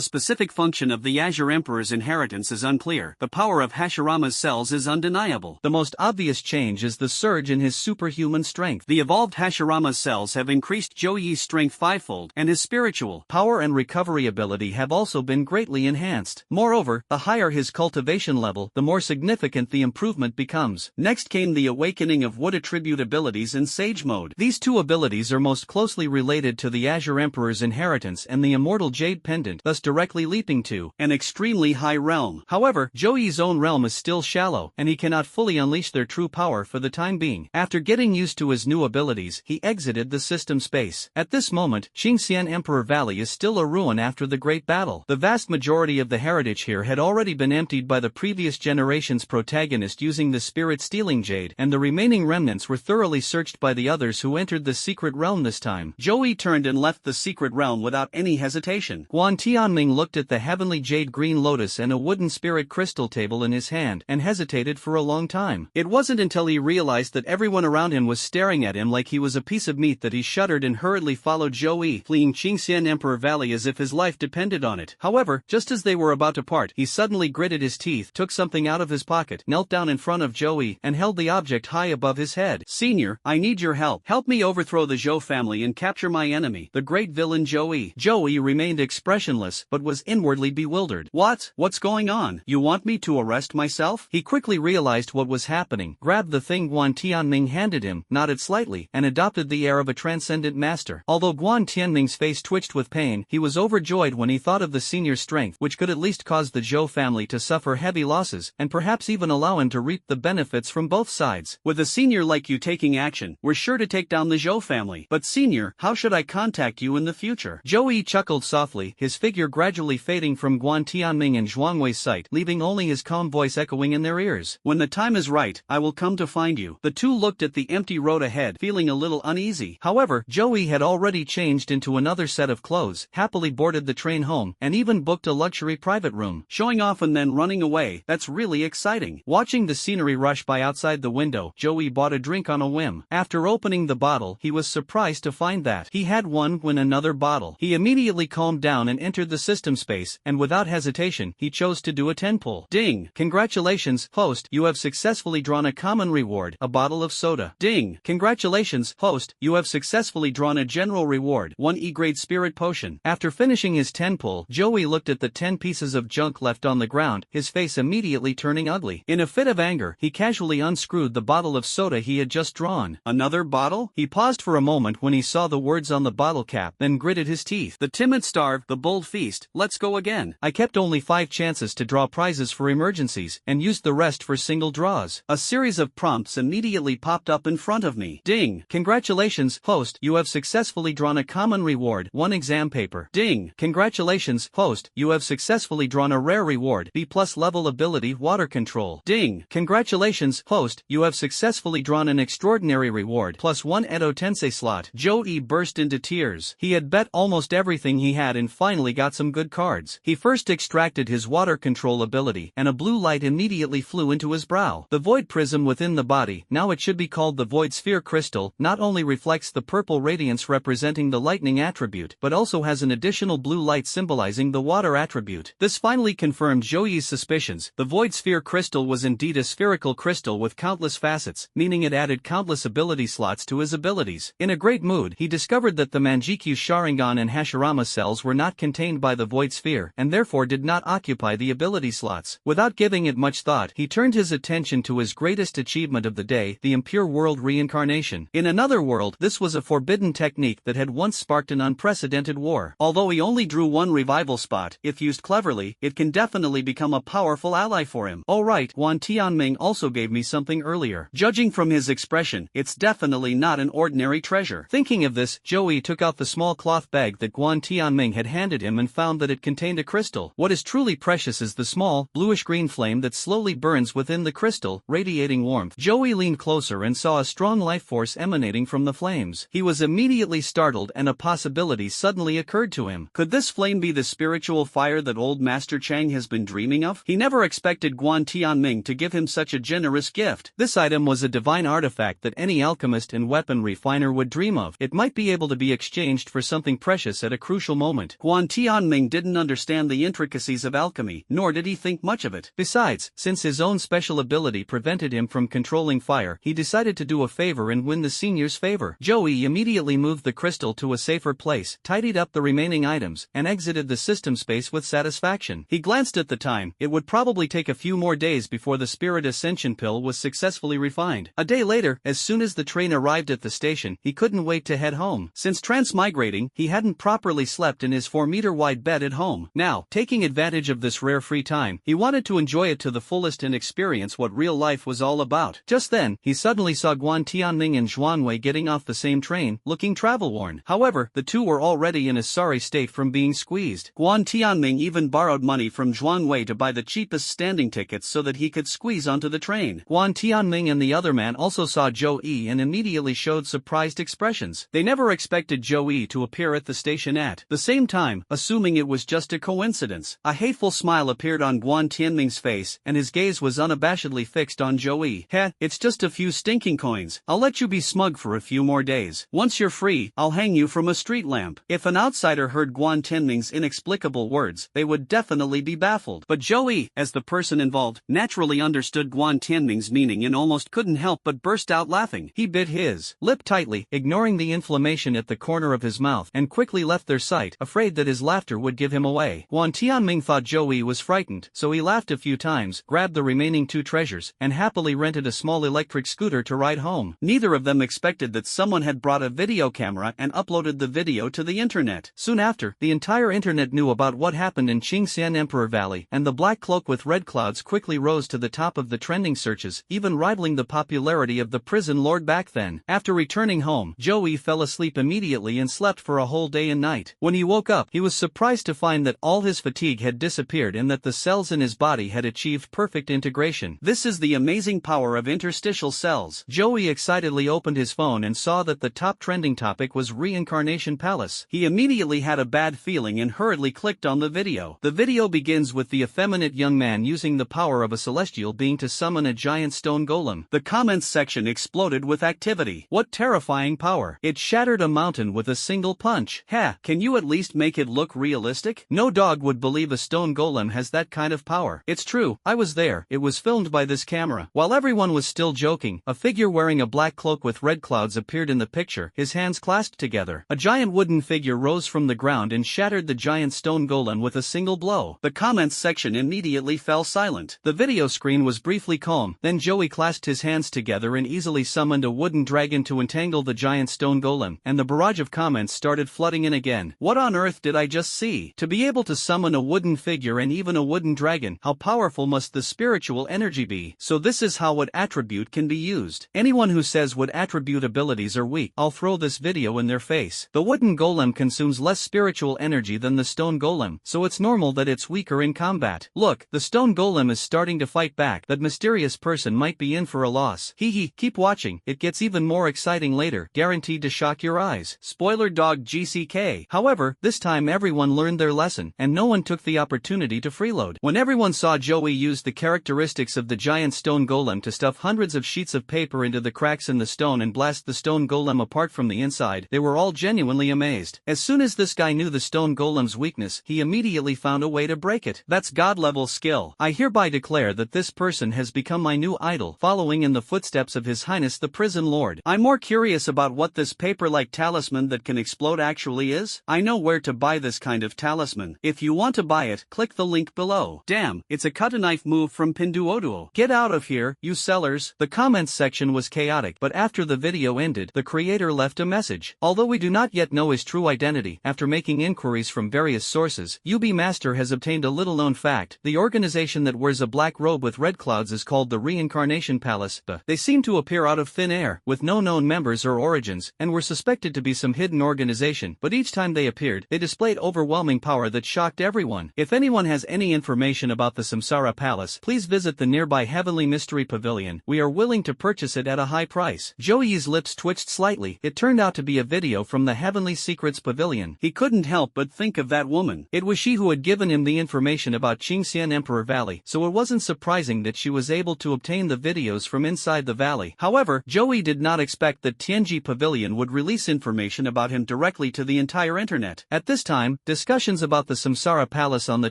specific function of the Azure Emperor's inheritance is unclear, the power of Hashirama's cells is undeniable. The most obvious change is the surge in his superhuman strength. The evolved Hashirama cells have increased Zhou Yi's strength 5-fold, and his spiritual power and recovery ability have also been greatly enhanced. Moreover, the higher his cultivation level, the more significant the improvement becomes. Next came the awakening of wood attribute abilities in Sage Mode. These two abilities are most closely related to the Azure Emperor's inheritance and the Immortal Jade Pendant, thus directly leaping to an extremely high realm. However, Zhou Yi's own realm is still shallow, and he cannot fully unleash their true power for the time being. After getting used to his new abilities, he exited the system space. At this moment, Qingxian Emperor Valley is still a ruin after the Great Battle. The vast majority of the heritage here had already been emptied by the previous generation's protagonist using the spirit-stealing jade, and the remaining remnants were thoroughly searched by the others who entered the secret realm this time. Zhou Yi turned and left the secret realm without any hesitation. Guan Tianming looked at the heavenly jade green lotus and a wooden spirit crystal table in his hand, and hesitated for a long time. It wasn't until he realized that everyone around him was staring at him like he was a piece of meat that he shuddered and hurriedly followed Zhou Yi, fleeing Qingxian Emperor Valley as if his life depended on it. However, just as they were about to part, he suddenly gritted his teeth, took something out of his pocket, knelt down in front of Zhou Yi, and held the object high above his head. "Senior, I need your help. Help me overthrow the Zhou family and capture my enemy, the great villain Zhou Yi." Zhou Yi remained expressionless, but was inwardly bewildered. What's going on? You want me to arrest myself? He quickly realized what was happening, grabbed the thing Guan Tianming handed him, nodded slightly, and adopted the air of a transcendent master. Although Guan Tianming's face twitched with pain, he was overjoyed when he thought of the senior's strength, which could at least cause the Zhou family to suffer heavy losses, and perhaps even allow him to reap the benefits from both sides. With a senior like you taking action, we're sure to take down the Zhou family. But senior, how should I contact you in the future? Zhou Yi chuckled softly, his figure gradually fading from Guan Tianming and Zhuang Wei's sight, leaving only his calm voice echoing in their ears. When the time is right, I will come to find you. The two looked at the empty road ahead, feeling a little uneasy. However, Zhou Yi had already changed into another set of clothes, happily boarded the train home, and even booked a luxury private room. Showing off and then running away, that's really exciting. Watching the scenery rush by outside the window, Zhou Yi bought a drink on a whim. After opening the bottle, he was surprised to find that he had one when another bottle. He immediately calmed down and entered the system space, and without hesitation, he chose to do a 10-pull. Ding! Congratulations, host, you have successfully drawn a common reward, a bottle of soda. Ding! Congratulations, host, you have successfully drawn a general reward, 1 E-grade spirit potion. After finishing his 10-pull, Zhou Yi looked at the 10 pieces of junk left on the ground, his face immediately turning ugly. In a fit of anger, he casually unscrewed the bottle of soda he had just drawn. Another bottle? He paused for a moment when he saw the words on the bottle cap, then gritted his teeth. The timid starve, the bold feast, let's go again. I kept only 5 chances to draw prizes for emergencies, and used the rest for single draws. A series of prompts immediately popped up in front of me. Ding! Congratulations, host, you have successfully drawn a common reward, 1 exam paper. Ding! Congratulations, host, you have successfully drawn a rare reward, B+ level ability water control. Ding! Congratulations, host, you have successfully drawn an extraordinary reward, +1 Edo Tensei slot. Zhou Yi burst into tears. He had bet almost everything he had and finally got some good cards. He first extracted his water control ability, and a blue light immediately flew into his brow. The void prism within the body, now it should be called the void sphere crystal, not only reflects the purple radiance representing the lightning attribute, but also has an additional blue light symbolizing the water attribute. This finally confirmed Zhou Yi's suspicions. The void sphere crystal was indeed a spherical crystal with countless facets, meaning it added countless ability slots to his abilities. In a great mood, he discovered that the Manjikyu Joey's Sharingan and Hashirama cells were not contained by the void sphere and therefore did not occupy the ability slots. Without giving it much thought, he turned his attention to his greatest achievement of the day, the impure world reincarnation. In another world, this was a forbidden technique that had once sparked an unprecedented war. Although he only drew one revival spot, if used cleverly, it can definitely become a powerful ally for him. Oh right, Guan Tianming also gave me something earlier. Judging from his expression, it's definitely not an ordinary treasure. Thinking of this, Joey took out the small cloth bag that Guan Tianming had handed him and found that it contained a crystal. What is truly precious is the small, bluish-green flame that slowly burns within the crystal, radiating warmth. Joey leaned closer and saw a strong life force emanating from the flames. He was immediately startled and a possibility suddenly occurred to him. Could this flame be the spiritual fire that old Master Chang has been dreaming of? He never expected Guan Tianming to give him such a generous gift. This item was a divine artifact that any alchemist and weapon refiner would dream of. It might be able to be exchanged for something precious at a crucial moment. Guan Tianming didn't understand the intricacies of alchemy, nor did he think much of it. Besides, since his own special ability prevented him from controlling fire, he decided to do a favor and win the senior's favor. Joey immediately moved the crystal to a safer place, tidied up the remaining items, and exited the system space with satisfaction. He glanced at the time. It would probably take a few more days before the Spirit Ascension pill was successfully refined. A day later, as soon as the train arrived at the station, he couldn't wait to head home. Since transmigrating, he hadn't properly slept in his 4-meter-wide bed at home. Now, taking advantage of this rare free time, he wanted to enjoy it to the fullest and experience what real life was all about. Just then, he suddenly saw Guan Tianming and Zhuanwei getting off the same train, looking travel-worn. However, the two were already in a sorry state from being squeezed. Guan Tianming even borrowed money from Zhuanwei to buy the cheapest standing tickets so that he could squeeze onto the train. Guan Tianming and the other man also saw Zhou Yi and immediately showed surprised expressions. They never expected Zhou Yi to appear at the station at the same time, assuming it was just a coincidence. A hateful smile appeared on Guan Tianming's face, and his gaze was unabashedly fixed on Zhou Yi. Heh, it's just a few stinking coins. I'll let you be smug for a few more days. Once you're free, I'll hang you from a street lamp. If an outsider heard Guan Tianming's inexplicable words, they would definitely be baffled. But Zhou Yi, as the person involved, naturally understood Guan Tianming's meaning and almost couldn't help but burst out laughing. He bit his lip tightly, ignoring the inflammation at the corner of his mouth, and quickly left their sight, afraid that his laughter would give him away. Guan Tianming thought Zhou Yi was frightened, so he laughed a few times, grabbed the remaining 2 treasures, and happily rented a small electric scooter to ride home. Neither of them expected that someone had brought a video camera and uploaded the video to the internet. Soon after, the entire internet knew about what happened in Qingxian Emperor Valley, and the black cloak with red clouds quickly rose to the top of the trending searches, even rivaling the popularity of the prison lord back then. After returning home, Joey fell asleep immediately and slept for a whole day and night. When he woke up, he was surprised to find that all his fatigue had disappeared and that the cells in his body had achieved perfect integration. This is the amazing power of interstitial cells. Joey excitedly opened his phone and saw that the top trending topic was Reincarnation Palace. He immediately had a bad feeling and hurriedly clicked on the video. The video begins with the effeminate young man using the power of a celestial being to summon a giant stone golem. The comments section exploded with activity. What terrifying power! It shattered a mountain with a single punch. Ha! Can you at least make it look realistic? No dog would believe a stone golem has that kind of power. It's true, I was there. It was filmed by this camera. While everyone was still joking, a figure wearing a black cloak with red clouds appeared in the picture, his hands clasped together. A giant wooden figure rose from the ground and shattered the giant stone golem with a single blow. The comments section immediately fell silent. The video screen was briefly calm, then Joey clasped his hands together and easily summoned a wooden dragon to entangle the giant stone golem, and the barrage of comments started flooding in again. What on earth did I just see? To be able to summon a wooden figure and even a wooden dragon, how powerful must the spiritual energy be? So this is how wood attribute can be used. Anyone who says wood attribute abilities are weak, I'll throw this video in their face. The wooden golem consumes less spiritual energy than the stone golem, so it's normal that it's weaker in combat. Look, the stone golem is starting to fight back. That mysterious person might be in for a loss. Hee hee, keep watching, it gets even more exciting later, guaranteed to shock your eyes. Spoiler dog GCK. However, this time everyone learned their lesson, and no one took the opportunity to freeload. When everyone saw Joey use the characteristics of the giant stone golem to stuff hundreds of sheets of paper into the cracks in the stone and blast the stone golem apart from the inside, they were all genuinely amazed. As soon as this guy knew the stone golem's weakness, he immediately found a way to break it. That's god-level skill. I hereby declare that this person has become my new idol, following in the footsteps of His Highness the Prison Lord. I'm more curious about what this paper-like talisman that can can explode actually is? I know where to buy this kind of talisman. If you want to buy it, click the link below. Damn, it's a cut-a-knife move from Pinduoduo. Get out of here, you sellers. The comments section was chaotic, but after the video ended, the creator left a message. Although we do not yet know his true identity, after making inquiries from various sources, UB Master has obtained a little-known fact. The organization that wears a black robe with red clouds is called the Reincarnation Palace. They seem to appear out of thin air, with no known members or origins, and were suspected to be some hidden organization, but each time they appeared, they displayed overwhelming power that shocked everyone. If anyone has any information about the Samsara Palace, please visit the nearby Heavenly Mystery Pavilion. We are willing to purchase it at a high price. Joey's lips twitched slightly. It turned out to be a video from the Heavenly Secrets Pavilion. He couldn't help but think of that woman. It was she who had given him the information about Qingxian Emperor Valley, so it wasn't surprising that she was able to obtain the videos from inside the valley. However, Joey did not expect that Tianji Pavilion would release information about him directly to the entire internet. At this time, discussions about the Samsara Palace on the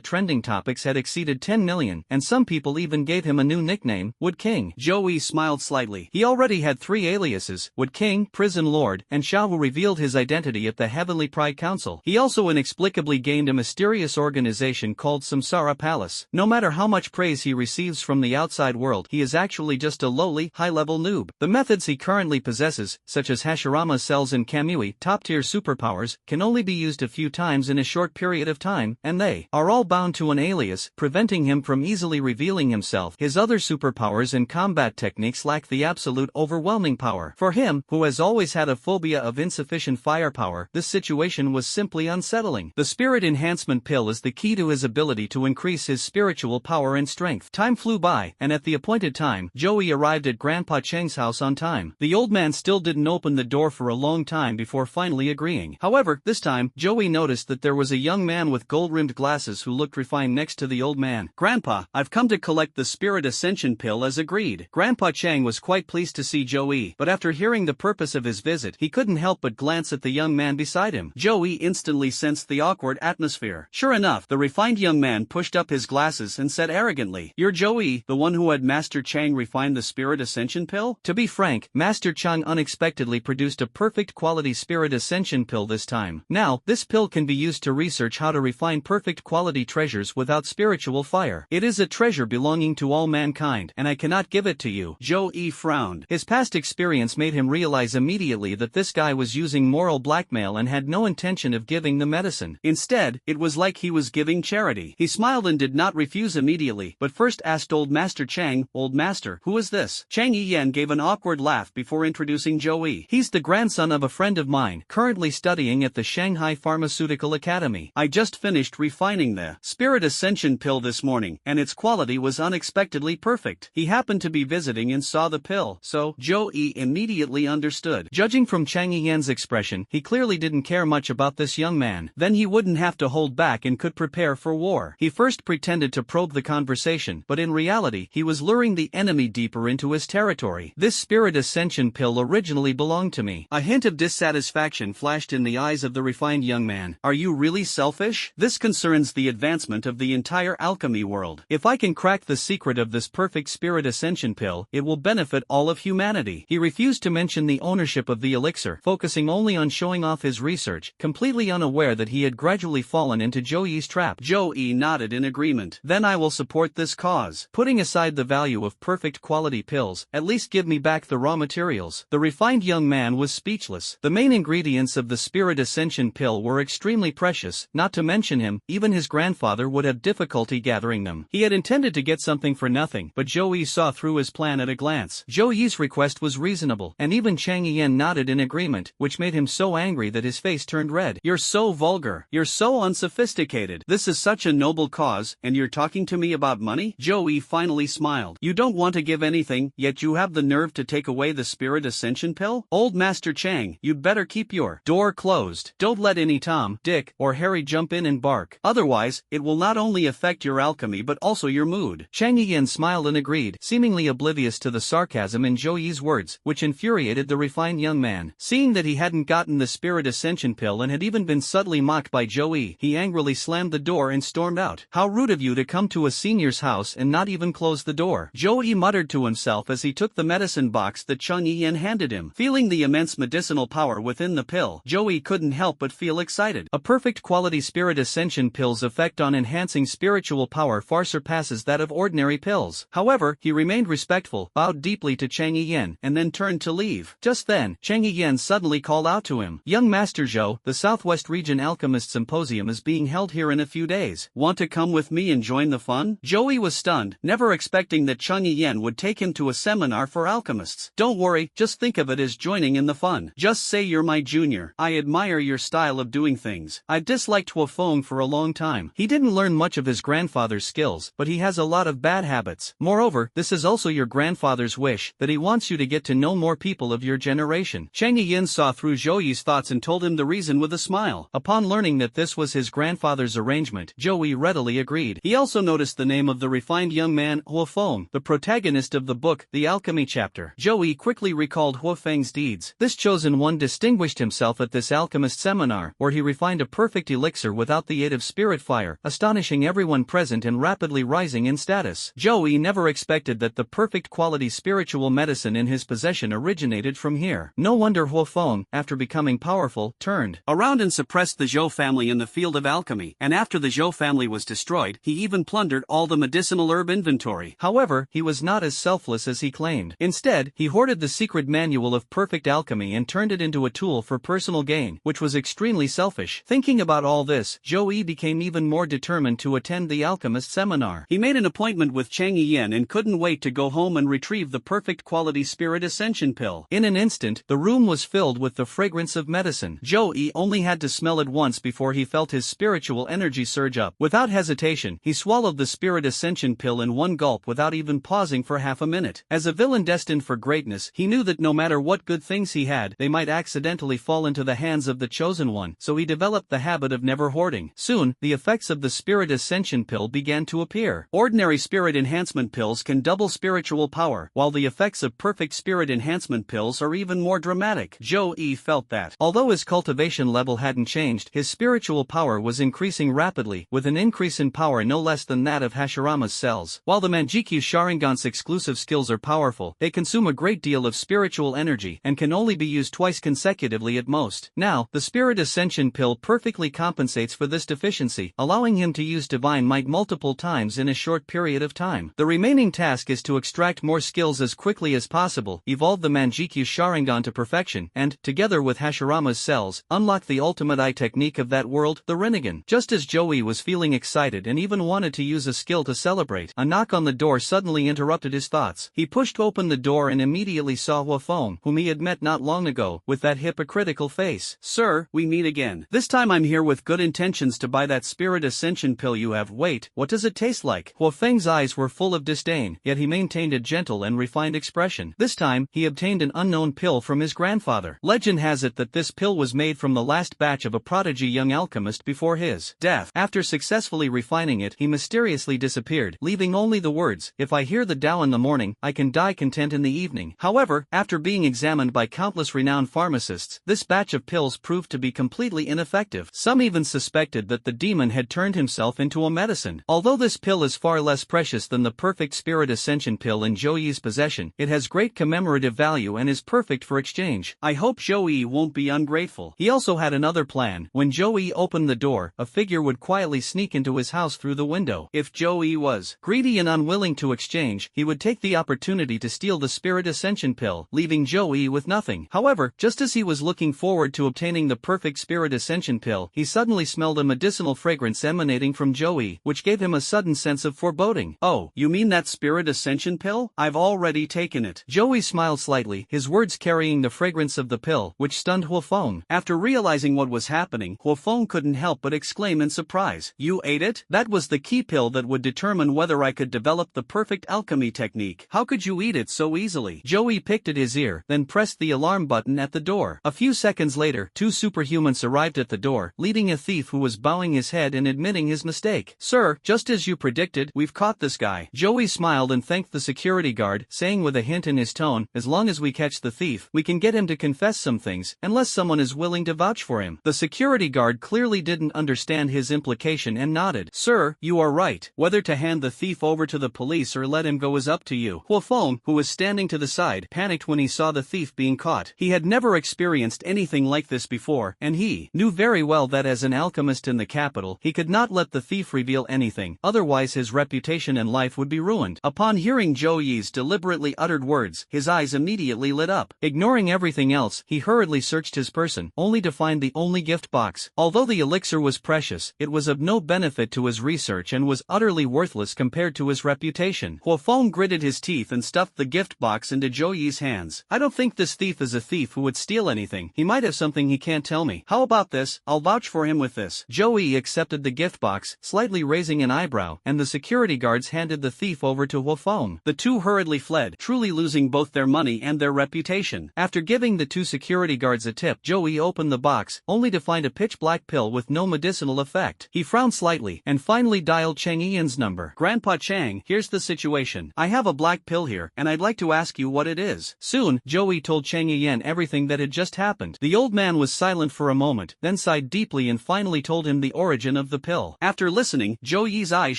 trending topics had exceeded 10 million, and some people even gave him a new nickname, Wood King. Joey smiled slightly. He already had 3 aliases, Wood King, Prison Lord, and Shao, who revealed his identity at the Heavenly Pride Council. He also inexplicably gained a mysterious organization called Samsara Palace. No matter how much praise he receives from the outside world, he is actually just a lowly, high-level noob. The methods he currently possesses, such as Hashirama cells and Kamui, top-tier superpowers, can only be used a few times in a short period of time, and they are all bound to an alias, preventing him from easily revealing himself. His other superpowers and combat techniques lack the absolute overwhelming power. For him, who has always had a phobia of insufficient firepower, this situation was simply unsettling. The Spirit Enhancement Pill is the key to his ability to increase his spiritual power and strength. Time flew by, and at the appointed time, Joey arrived at Grandpa Cheng's house on time. The old man still didn't open the door for a long time before finally agreeing. However, this time, Joey noticed that there was a young man with gold-rimmed glasses who looked refined next to the old man. Grandpa, I've come to collect the Spirit Ascension Pill as agreed. Grandpa Cheng was quite pleased to see Joey, but after hearing the purpose of his visit, he couldn't help but glance at the young man beside him. Joey instantly sensed the awkward atmosphere. Sure enough, the refined young man pushed up his glasses and said arrogantly, "You're Joey, the one who had Master Chang refine the Spirit Ascension Pill?" To be frank, Master Chang unexpectedly produced a perfect quality Spirit Ascension Pill this time. Now, this pill can be used to research how to refine perfect quality treasures without spiritual fire. It is a treasure belonging to all mankind, and I cannot give it to you. Joey frowned. His past experience made him realize immediately that this guy was using moral blackmail and had no intention of giving the medicine. Instead, it was like he was giving charity. He smiled and did not refuse immediately, but first asked Old Master Chang, "Old Master, who is this?" Chang Yiyan gave an awkward laugh before introducing Joey. "He's the grandson of a friend of mine, currently studying at the Shanghai Pharmaceutical Academy. I just finished refining the Spirit Ascension Pill this morning, and its quality was unexpectedly perfect. He happened to be visiting and saw the pill, so..." Joey immediately understood. Judging from Chang Yiyan's expression, he clearly didn't care much about this young man. Then he wouldn't have to hold back and could prepare for war. He first pretended to probe the conversation, but in reality, he was luring the enemy deeper into his territory. "This Spirit Ascension Pill originally belonged to me." A hint of dissatisfaction flashed in the eyes of the refined young man. "Are you really selfish? This concerns the advancement of the entire alchemy world. If I can crack the secret of this perfect Spirit Ascension Pill, it will benefit all of humanity." He refused to mention the ownership of the elixir, focusing only on showing off his research, completely unaware that he had gradually fallen into Joey's trap. Joey nodded in agreement. "Then I will support this cause. Putting aside the value of perfect quality pills, at least give me back the raw materials." The refined young man was speechless. The main ingredients of the Spirit Ascension Pill were extremely precious, not to mention him, even his grandfather would have difficulty gathering them. He had intended to get something for nothing, but Joey saw through his plan at a glance. Joey's request was reasonable, and even Chang Yiyan nodded in agreement, which made him so angry that his face turned red. "You're so vulgar. You're so unsophisticated. This is such a noble cause, and you're talking to me about money?" Joey finally smiled. "You don't want to give anything, yet you have the nerve to take away the Spirit Ascension Pill? Old Master Chang, you'd better keep your door closed. Don't let any Tom, Dick, or Harry jump in and bark. Otherwise, it will not only affect your alchemy but also your mood." Chang Yiyan smiled and agreed, seemingly oblivious to the sarcasm in Joey's words, which infuriated the refined young man. Seeing that he hadn't gotten the Spirit Ascension Pill and had even been subtly mocked by Joey, he angrily slammed the door and stormed out. "How rude of you to come to a senior's house and not even close the door." Joey muttered to himself as he took the medicine box that Chang Yiyan handed him. Feeling the immense medicinal power within the pill. Joey couldn't help but feel excited. A perfect quality spirit ascension pill's effect on enhancing spiritual power far surpasses that of ordinary pills. However, he remained respectful, bowed deeply to Chang Yiyan, and then turned to leave. Just then, Chang Yiyan suddenly called out to him. Young Master Zhou, the Southwest Region Alchemist Symposium is being held here in a few days. Want to come with me and join the fun? Joey was stunned, never expecting that Chang Yiyan would take him to a seminar for alchemists. Don't worry, just think of it as joining in the fun. Just say you're my junior. I admire your style of doing things. I've disliked Huofeng for a long time. He didn't learn much of his grandfather's skills, but he has a lot of bad habits. Moreover, this is also your grandfather's wish, that he wants you to get to know more people of your generation. Chang Yiyan saw through Zhouyi's thoughts and told him the reason with a smile. Upon learning that this was his grandfather's arrangement, Zhouyi readily agreed. He also noticed the name of the refined young man, Huofeng, the protagonist of the book, The Alchemy chapter. Zhouyi quickly recalled Huofeng's deeds. This chosen one distinguished himself at this alchemist seminar, where he refined a perfect elixir without the aid of spirit fire, astonishing everyone present and rapidly rising in status. Zhouyi never expected that the perfect quality spiritual medicine in his possession originated from here. No wonder Huofeng, after becoming powerful, turned around and suppressed the Zhou family in the field of alchemy, and after the Zhou family was destroyed, he even plundered all the medicinal herb inventory. However, he was not as selfless as he claimed. Instead, he hoarded the secret manual of perfect alchemy and turned it into a tool for personal gain, which was extremely selfish. Thinking about all this, Zhouyi became even more determined to attend the alchemist seminar. He made an appointment with Chang Yiyan and couldn't wait to go home and retrieve the perfect quality spirit ascension pill. In an instant, the room was filled with the fragrance of medicine. Zhouyi only had to smell it once before he felt his spiritual energy surge up. Without hesitation, he swallowed the spirit ascension pill in one gulp without even pausing for half a minute. As a villain destined for greatness, he knew that no matter what good things he had, they might accidentally fall into the hands of the chosen one, so he developed the habit of never hoarding. Soon, the effects of the spirit ascension pill began to appear. Ordinary spirit enhancement pills can double spiritual power, while the effects of perfect spirit enhancement pills are even more dramatic. Zhouyi felt that, although his cultivation level hadn't changed, his spiritual power was increasing rapidly, with an increase in power no less than that of Hashirama's cells. While the Manjikyu Sharingan's exclusive skills are powerful, they consume a great deal of spiritual energy and can only be used twice consecutively at most. Now, the spirit ascension pill perfectly compensates for this deficiency, allowing him to use divine might multiple times in a short period of time. The remaining task is to extract more skills as quickly as possible, evolve the Manjikyu Sharingan to perfection, and, together with Hashirama's cells, unlock the ultimate eye technique of that world, the Rinnegan. Just as Zhouyi was feeling excited and even wanted to use a skill to celebrate, a knock on the door suddenly interrupted his thoughts. He pushed open the door and immediately saw Huofeng, whom he had met not long ago, with that hypocritical face. Sir, we meet again. This time I'm here with good intentions to buy that spirit ascension pill you have. Wait, what does it taste like? Huofeng's eyes were full of disdain, yet he maintained a gentle and refined expression. This time, he obtained an unknown pill from his grandfather. Legend has it that this pill was made from the last batch of a prodigy young alchemist before his death. After successfully refining it, he mysteriously disappeared, leaving only the words, "If I hear the Tao in the morning, I can die content in the evening." However, after being examined by countless renowned pharmacists, this batch of pills proved to be completely ineffective. Some even suspected that the demon had turned himself into a medicine. Although this pill is far less precious than the perfect spirit ascension pill in Zhouyi's possession, it has great commemorative value and is perfect for exchange. I hope Zhouyi won't be ungrateful. He also had another plan. When Zhouyi opened the door, a figure would quietly sneak into his house through the window. If Zhouyi was greedy and unwilling to exchange, he would take the opportunity to steal the spirit ascension pill, leaving Zhouyi with nothing. However, just as he was looking forward to obtaining the perfect spirit ascension pill, he suddenly smelled a medicinal fragrance emanating from Zhouyi, which gave him a sudden sense of foreboding. Oh, you mean that spirit ascension pill? I've already taken it. Zhouyi smiled slightly, his words carrying the fragrance of the pill, which stunned Huofeng. After realizing what was happening, Huofeng couldn't help but exclaim in surprise. You ate it? That was the key pill that would determine whether I could develop the perfect alchemy technique. How could you eat it so easily? Zhouyi picked at his ear, then pressed the alarm button at the door. A few seconds later, two superhumans arrived at the door, leading a thief who was bowing his head and admitting his mistake. Sir, just as you predicted, we've caught this guy. Zhouyi smiled and thanked the security guard, saying with a hint in his tone, as long as we catch the thief, we can get him to confess some things, unless someone is willing to vouch for him. The security guard clearly didn't understand his implication and nodded. Sir, you are right. Whether to hand the thief over to the police or let him go is up to you. Huofeng, who was standing to the side, panicked when he saw the thief being caught. He had never experienced anything like this before, and he knew very well that as an alchemist in the capital, he could not let the thief reveal anything, otherwise his reputation and life would be ruined. Upon hearing Zhou Yi's deliberately uttered words, his eyes immediately lit up. Ignoring everything else, he hurriedly searched his person, only to find the only gift box. Although the elixir was precious, it was of no benefit to his research and was utterly worthless compared to his reputation. Huo Feng gritted his teeth and stuffed the gift box into Zhou Yi's hands. I don't think this thief is a thief who would steal anything. He might have something he can't tell me. How about this? I'll vouch for him with this. Zhou Yi accepted the gift box, slightly raising an eyebrow, and the security guards handed the thief over to Huo Feng. The two hurriedly fled, truly losing both their money and their reputation. After giving the two security guards a tip, Zhou Yi opened the box, only to find a pitch-black pill with no medicinal effect. He frowned slightly, and finally dialed Chang Ian's number. Grandpa Chang, here's the situation. I have a black pill here, and I'd like to ask you what it is. Soon, Zhou Yi told Chang Ian everything that had just happened. The old man was silent for a moment, then sighed deeply and finally told him the origin of the pill. After listening, Zhou Yi's eyes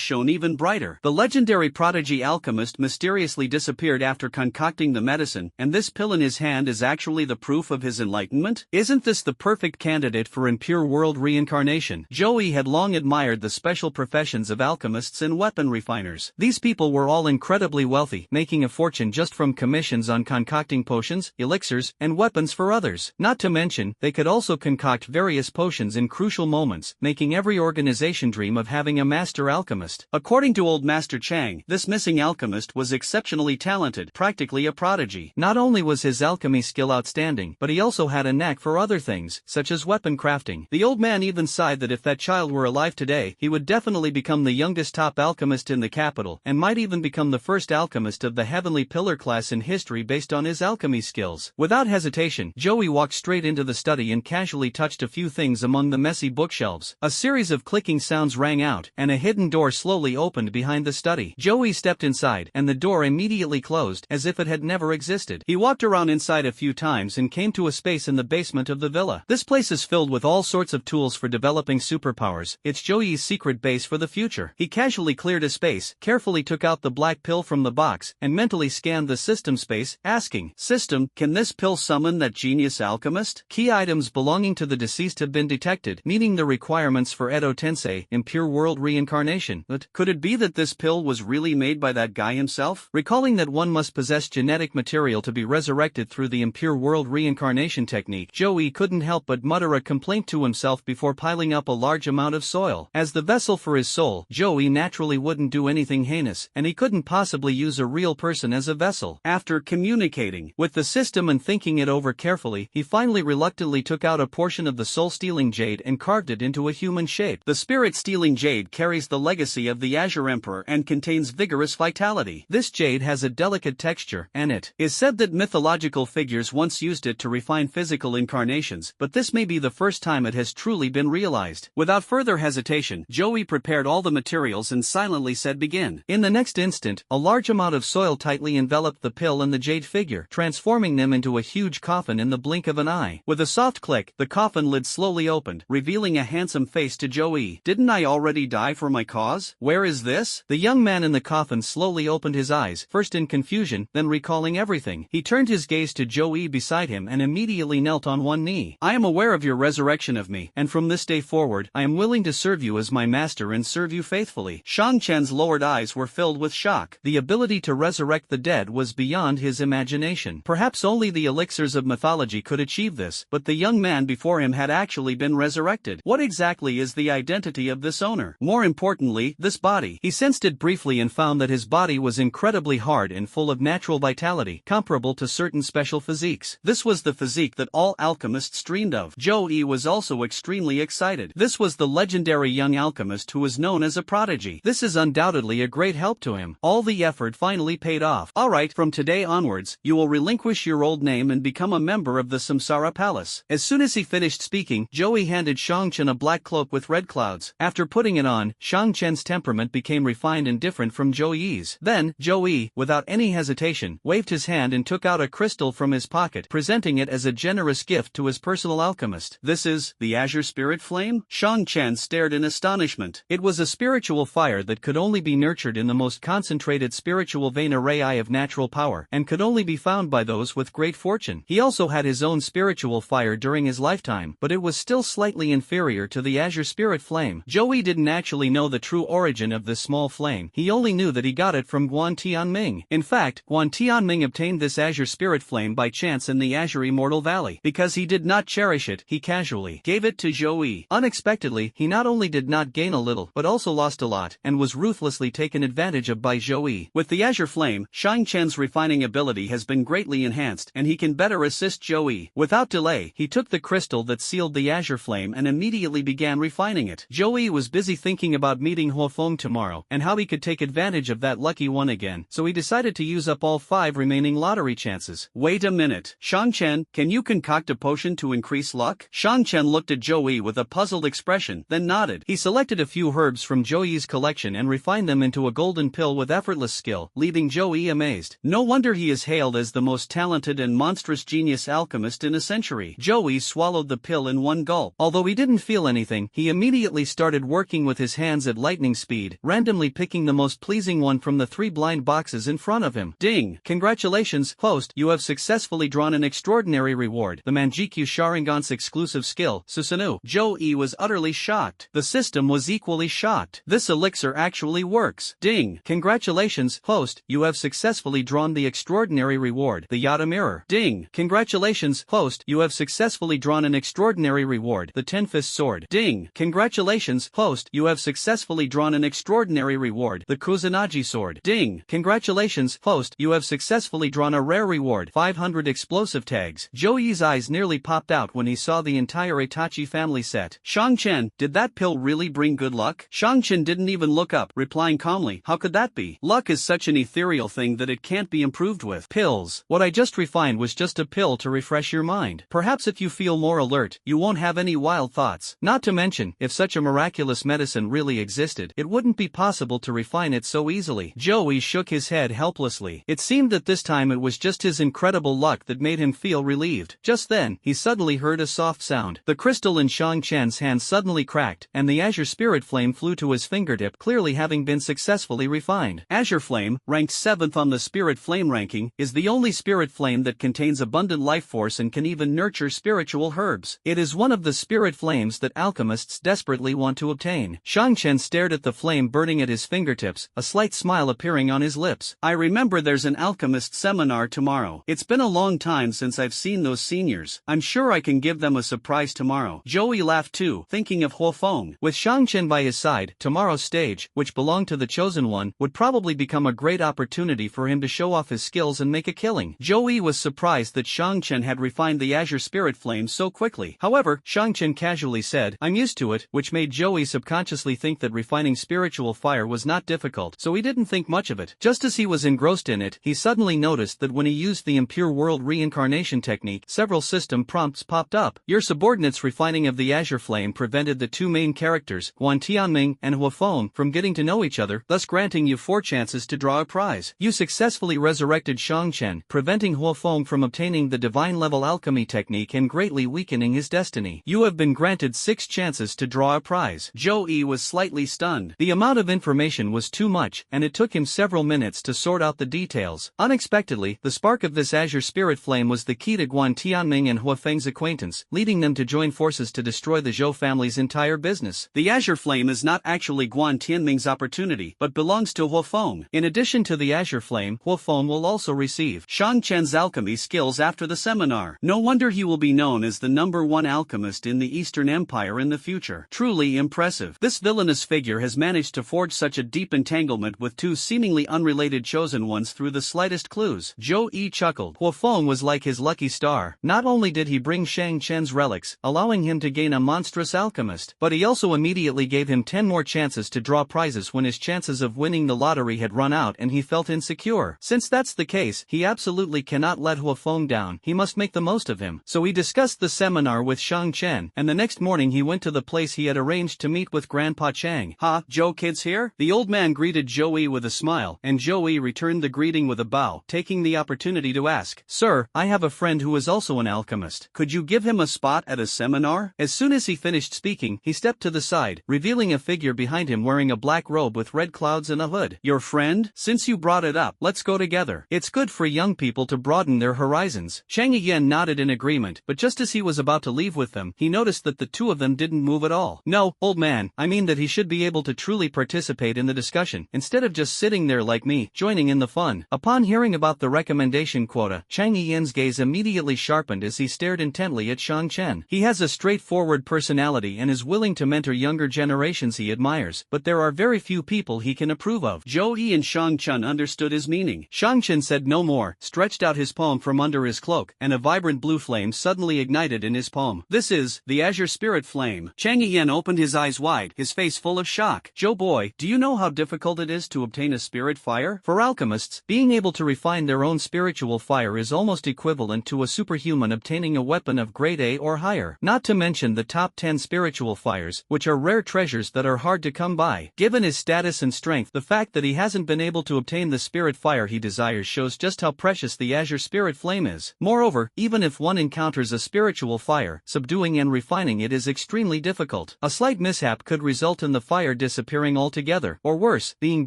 shone even brighter. The legendary prodigy alchemist mysteriously disappeared after concocting the medicine, and this pill in his hand is actually the proof of his enlightenment? Isn't this the perfect candidate for impure world reincarnation? Zhou Yi had long admired the special professions of alchemists and weapon refiners. These people were all incredibly wealthy, making a fortune just from commissions on concocting potions, elixirs, and weapons for others. Not to mention, they could also concoct various potions in crucial moments, making every organization dream of having a master alchemist. According to old Master Chang, this missing alchemist was exceptionally talented, practically a prodigy. Not only was his alchemy skill outstanding, but he also had a knack for other things, such as weapon crafting. The old man even sighed that if that child were alive today, he would definitely become the youngest top alchemist in the capital, and might even become the first alchemist of the heavenly pillar class in history based on his alchemy skills. Without hesitation, Zhou Yi walked straight into the study and casually touched a few things among the messy bookshelves. A series of clicking sounds rang out, and a hidden door slowly opened behind the study. Zhou Yi stepped inside, and the door immediately closed, as if it had never existed. He walked around inside a few times and came to a space in the basement of the villa. This place is filled with all sorts of tools for developing superpowers. It's Zhou Yi's secret base for the future. He casually cleared a space, carefully took out the black pill from the box, and mentally scanned the system space, asking, "System, can this pill summon that genius alchemist?" Key items belonging to the deceased have been detected, meeting the requirements for Edo Tensei, impure world reincarnation. But could it be that this pill was really made by that guy himself? Recalling that one must possess genetic material to be resurrected through the impure world reincarnation technique, Zhou Yi couldn't help but mutter a complaint to himself before piling up a large amount of soil. As the vessel for his soul, Zhou Yi naturally wouldn't do anything heinous, and he couldn't possibly use a real person as a vessel. After communicating with the system and thinking it over carefully, he finally reluctantly took out a portion of the soul-stealing jade and carved it into a human shape. The spirit-stealing jade carries the legacy of the Azure Emperor and contains vigorous vitality. This jade has a delicate texture, and it is said that mythological figures once used it to refine physical incarnations, but this may be the first time it has truly been realized. Without further hesitation, Zhou Yi prepared all the materials and silently said begin. In the next instant, a large amount of soil tightly enveloped the pill and the jade figure, transforming them into a huge coffin in the blink of an eye. With a soft click, the coffin lid slowly opened, revealing a handsome face to Zhou Yi. "Didn't I already die for my cause? Where is this?" The young man in the coffin slowly opened his eyes, first in confusion, then recalling everything. He turned his gaze to Zhou Yi beside him and immediately knelt on one knee. "I am aware of your resurrection of me, and from this day forward, I am willing to serve you as my master and serve you faithfully." Shang Chen's lowered eyes were filled with shock. The ability to resurrect the dead was beyond his imagination. Perhaps only the elixirs of mythology could achieve this, but the young man before him had actually been resurrected. What exactly is the identity of this owner? More importantly, this body. He sensed it briefly and found that his body was incredibly hard and full of natural vitality, comparable to certain special physiques. This was the physique that all alchemists dreamed of. Zhou Yi was also extremely excited. This was the legendary young alchemist who was known as a prodigy. This is undoubtedly a great help to him. All the effort finally paid off. "Alright, from today onwards, you will relinquish your old name and become a member of the Samsara Palace." As soon as he finished speaking, Zhou Yi handed Shang Chen a black cloak with red clouds. After putting it on, Shang Chen's temperament became refined and different from Zhou Yi's. Then, Zhou Yi, without any hesitation, waved his hand and took out a crystal from his pocket, presenting it as a generous gift to his personal alchemist. "This is the Azure Spirit Flame?" Shang Chen stared in astonishment. It was a spiritual fire that could only be nurtured in the most concentrated spiritual vein array of natural power, and could only be found by those with great fortune. He also had his own spiritual fire during his lifetime, but it was still slightly inferior to the azure spirit flame. Joey didn't actually know the true origin of this small flame, he only knew that he got it from Guan Tianming. In fact, Guan Tianming obtained this azure spirit flame by chance in the Azure Immortal Valley. Because he did not cherish it, he casually gave it to Joey. Unexpectedly, he not only did not gain a little, but also lost a lot, and was ruthlessly taken advantage of by Joey. With the azure flame, Shang Chen's refining ability has been greatly enhanced, and he can better assist Joey. Without delay, he took the crystal that sealed the azure flame and immediately began refining it. Joey was busy thinking about meeting Huo Feng tomorrow, and how he could take advantage of that lucky one again, so he decided to use up all 5 remaining lottery chances. Wait a minute, Shang Chen, can you concoct a potion to increase luck? Shang Chen looked at Joey with a puzzled expression, then nodded. He selected a few herbs from Joey's collection and refined them into a golden pill with effortless skill, leaving Joey amazed. No wonder he is hailed as the most talented and monstrous genius alchemist in a century. Joey swallowed the pill in one gulp. Although he didn't feel anything, he immediately started working with his hands at lightning speed, randomly picking the most pleasing one from the 3 blind boxes in front of him. Ding! Congratulations, host, you have successfully drawn an extraordinary reward, the Manjikyu Sharingan's exclusive skill, Susanoo. Joey was utterly shocked. The system was equally shocked. This elixir actually works. Ding! Congratulations, host, you have successfully drawn the extraordinary reward, the Yada Mirror. Ding! Congratulations, host, you have successfully drawn an extraordinary reward, the Ten-Fist Sword. Ding! Congratulations, host, you have successfully drawn an extraordinary reward, the Kusanagi Sword. Ding! Congratulations, host, you have successfully drawn a rare reward, 500 explosive tags. Joey's eyes nearly popped out when he saw the entire Itachi family set. Shang Chen, did that pill really bring good luck? Shang Chen didn't even look up, replying calmly, how could that be? Luck is such an ethereal thing that it can't be improved with pills. What I just refined was just a pill to refresh your mind. Perhaps if you feel more alert, you won't have any wild thoughts. Not to mention, if such a miraculous medicine really existed, it wouldn't be possible to refine it so easily. Joey shook his head helplessly. It seemed that this time it was just his incredible luck that made him feel relieved. Just then, he suddenly heard a soft sound. The crystal in Shang Chen's hand suddenly cracked, and the azure spirit flame flew to his fingertip, clearly having been successfully refined. Azure Flame, ranked 7th on the spirit flame ranking, is the only spirit flame that contains abundant life force and can even nurture spiritual herbs. It is one of the spirit flames that alchemists desperately want to obtain. Shang Chen stared at the flame burning at his fingertips, a slight smile appearing on his lips. I remember there's an alchemist seminar tomorrow. It's been a long time since I've seen those seniors. I'm sure I can give them a surprise tomorrow. Joey laughed too, thinking of Huo Feng. With Shang Chen by his side, tomorrow's stage, which belonged to the Chosen One, would probably become a great opportunity for him to show off his skills and make a killing. Joey was surprised that Shang Chen had refined the azure spirit flame so quickly. However, Shang Chen casually said, I'm used to it, which made Joey subconsciously think that refining spiritual fire was not difficult, so he didn't think much of it. Just as he was engrossed in it, he suddenly noticed that when he used the impure world reincarnation technique, several system prompts popped up. Your subordinate's refining of the azure flame prevented the 2 main characters, Guan Tianming and Huo Feng, from getting to know each other, thus granting you 4 chances to draw a prize. You successfully resurrected Shang Chen, preventing Huo Feng from obtaining the divine level alchemy technique and greatly weakening his destiny. You have been granted 6 chances to draw a prize. Joey was slightly stunned. The amount of information was too much, and it took him several minutes to sort out the details. Unexpectedly, the spark of this azure spirit flame was the key to Guan Tianming and Huo Feng's acquaintance, leading them to join forces to destroy the Zhou family's entire business. The azure flame is not actually Guan Tianming's opportunity, but belongs to Huo Feng. In addition to the azure flame, Huo Feng will also receive Shang Chen's alchemy skills after the seminar. No wonder he will be known as the #1 alchemist in the Eastern Empire in the future. Truly impressive. This villainous figure has managed to forge such a deep entanglement with 2 seemingly unrelated chosen ones through the slightest clues. Zhou Yi chuckled. Huo Feng was like his lucky star. Not only did he bring Shang Chen's relics, allowing him to gain a monstrous alchemist, but he also immediately gave him 10 more chances to draw prizes when his chances of winning the lottery had run out and he felt insecure. Since that's the case, he absolutely cannot let Huo Feng down. He must make the most of him. So he discussed the seminar with Shang Chen, and the next morning he went to the place he had arranged to meet with Grandpa Chang. Ha, Joe kid's here? The old man greeted Joey with a smile, and Joey returned the greeting with a bow, taking the opportunity to ask, Sir, I have a friend who is also an alchemist. Could you give him a spot at a seminar? As soon as he finished speaking, he stepped to the side, revealing a figure behind him wearing a black robe with red clouds and a hood. Your friend? Since you brought it up, let's go together. It's good for young people to broaden their horizons. Chang Yen nodded nodded in agreement, but just as he was about to leave with them, he noticed that the two of them didn't move at all. No, old man, I mean that he should be able to truly participate in the discussion, instead of just sitting there like me, joining in the fun. Upon hearing about the recommendation quota, Chang Yian's gaze immediately sharpened as he stared intently at Shang Chen. He has a straightforward personality and is willing to mentor younger generations he admires, but there are very few people he can approve of. Zhou Yi and Shang Chen understood his meaning. Shang Chen said no more, stretched out his palm from under his cloak, and a vibrant blue flame suddenly ignited in his palm. This is the Azure Spirit Flame. Chang Yian opened his eyes wide, his face full of shock. Zhou boy, do you know how difficult it is to obtain a spirit fire? For alchemists, being able to refine their own spiritual fire is almost equivalent to a superhuman obtaining a weapon of grade A or higher. Not to mention the top 10 spiritual fires, which are rare treasures that are hard to come by. Given his status and strength, the fact that he hasn't been able to obtain the spirit fire he desires shows just how precious the Azure Spirit Flame is. Moreover, even if one encounters a spiritual fire, subduing and refining it is extremely difficult. A slight mishap could result in the fire disappearing altogether, or worse, being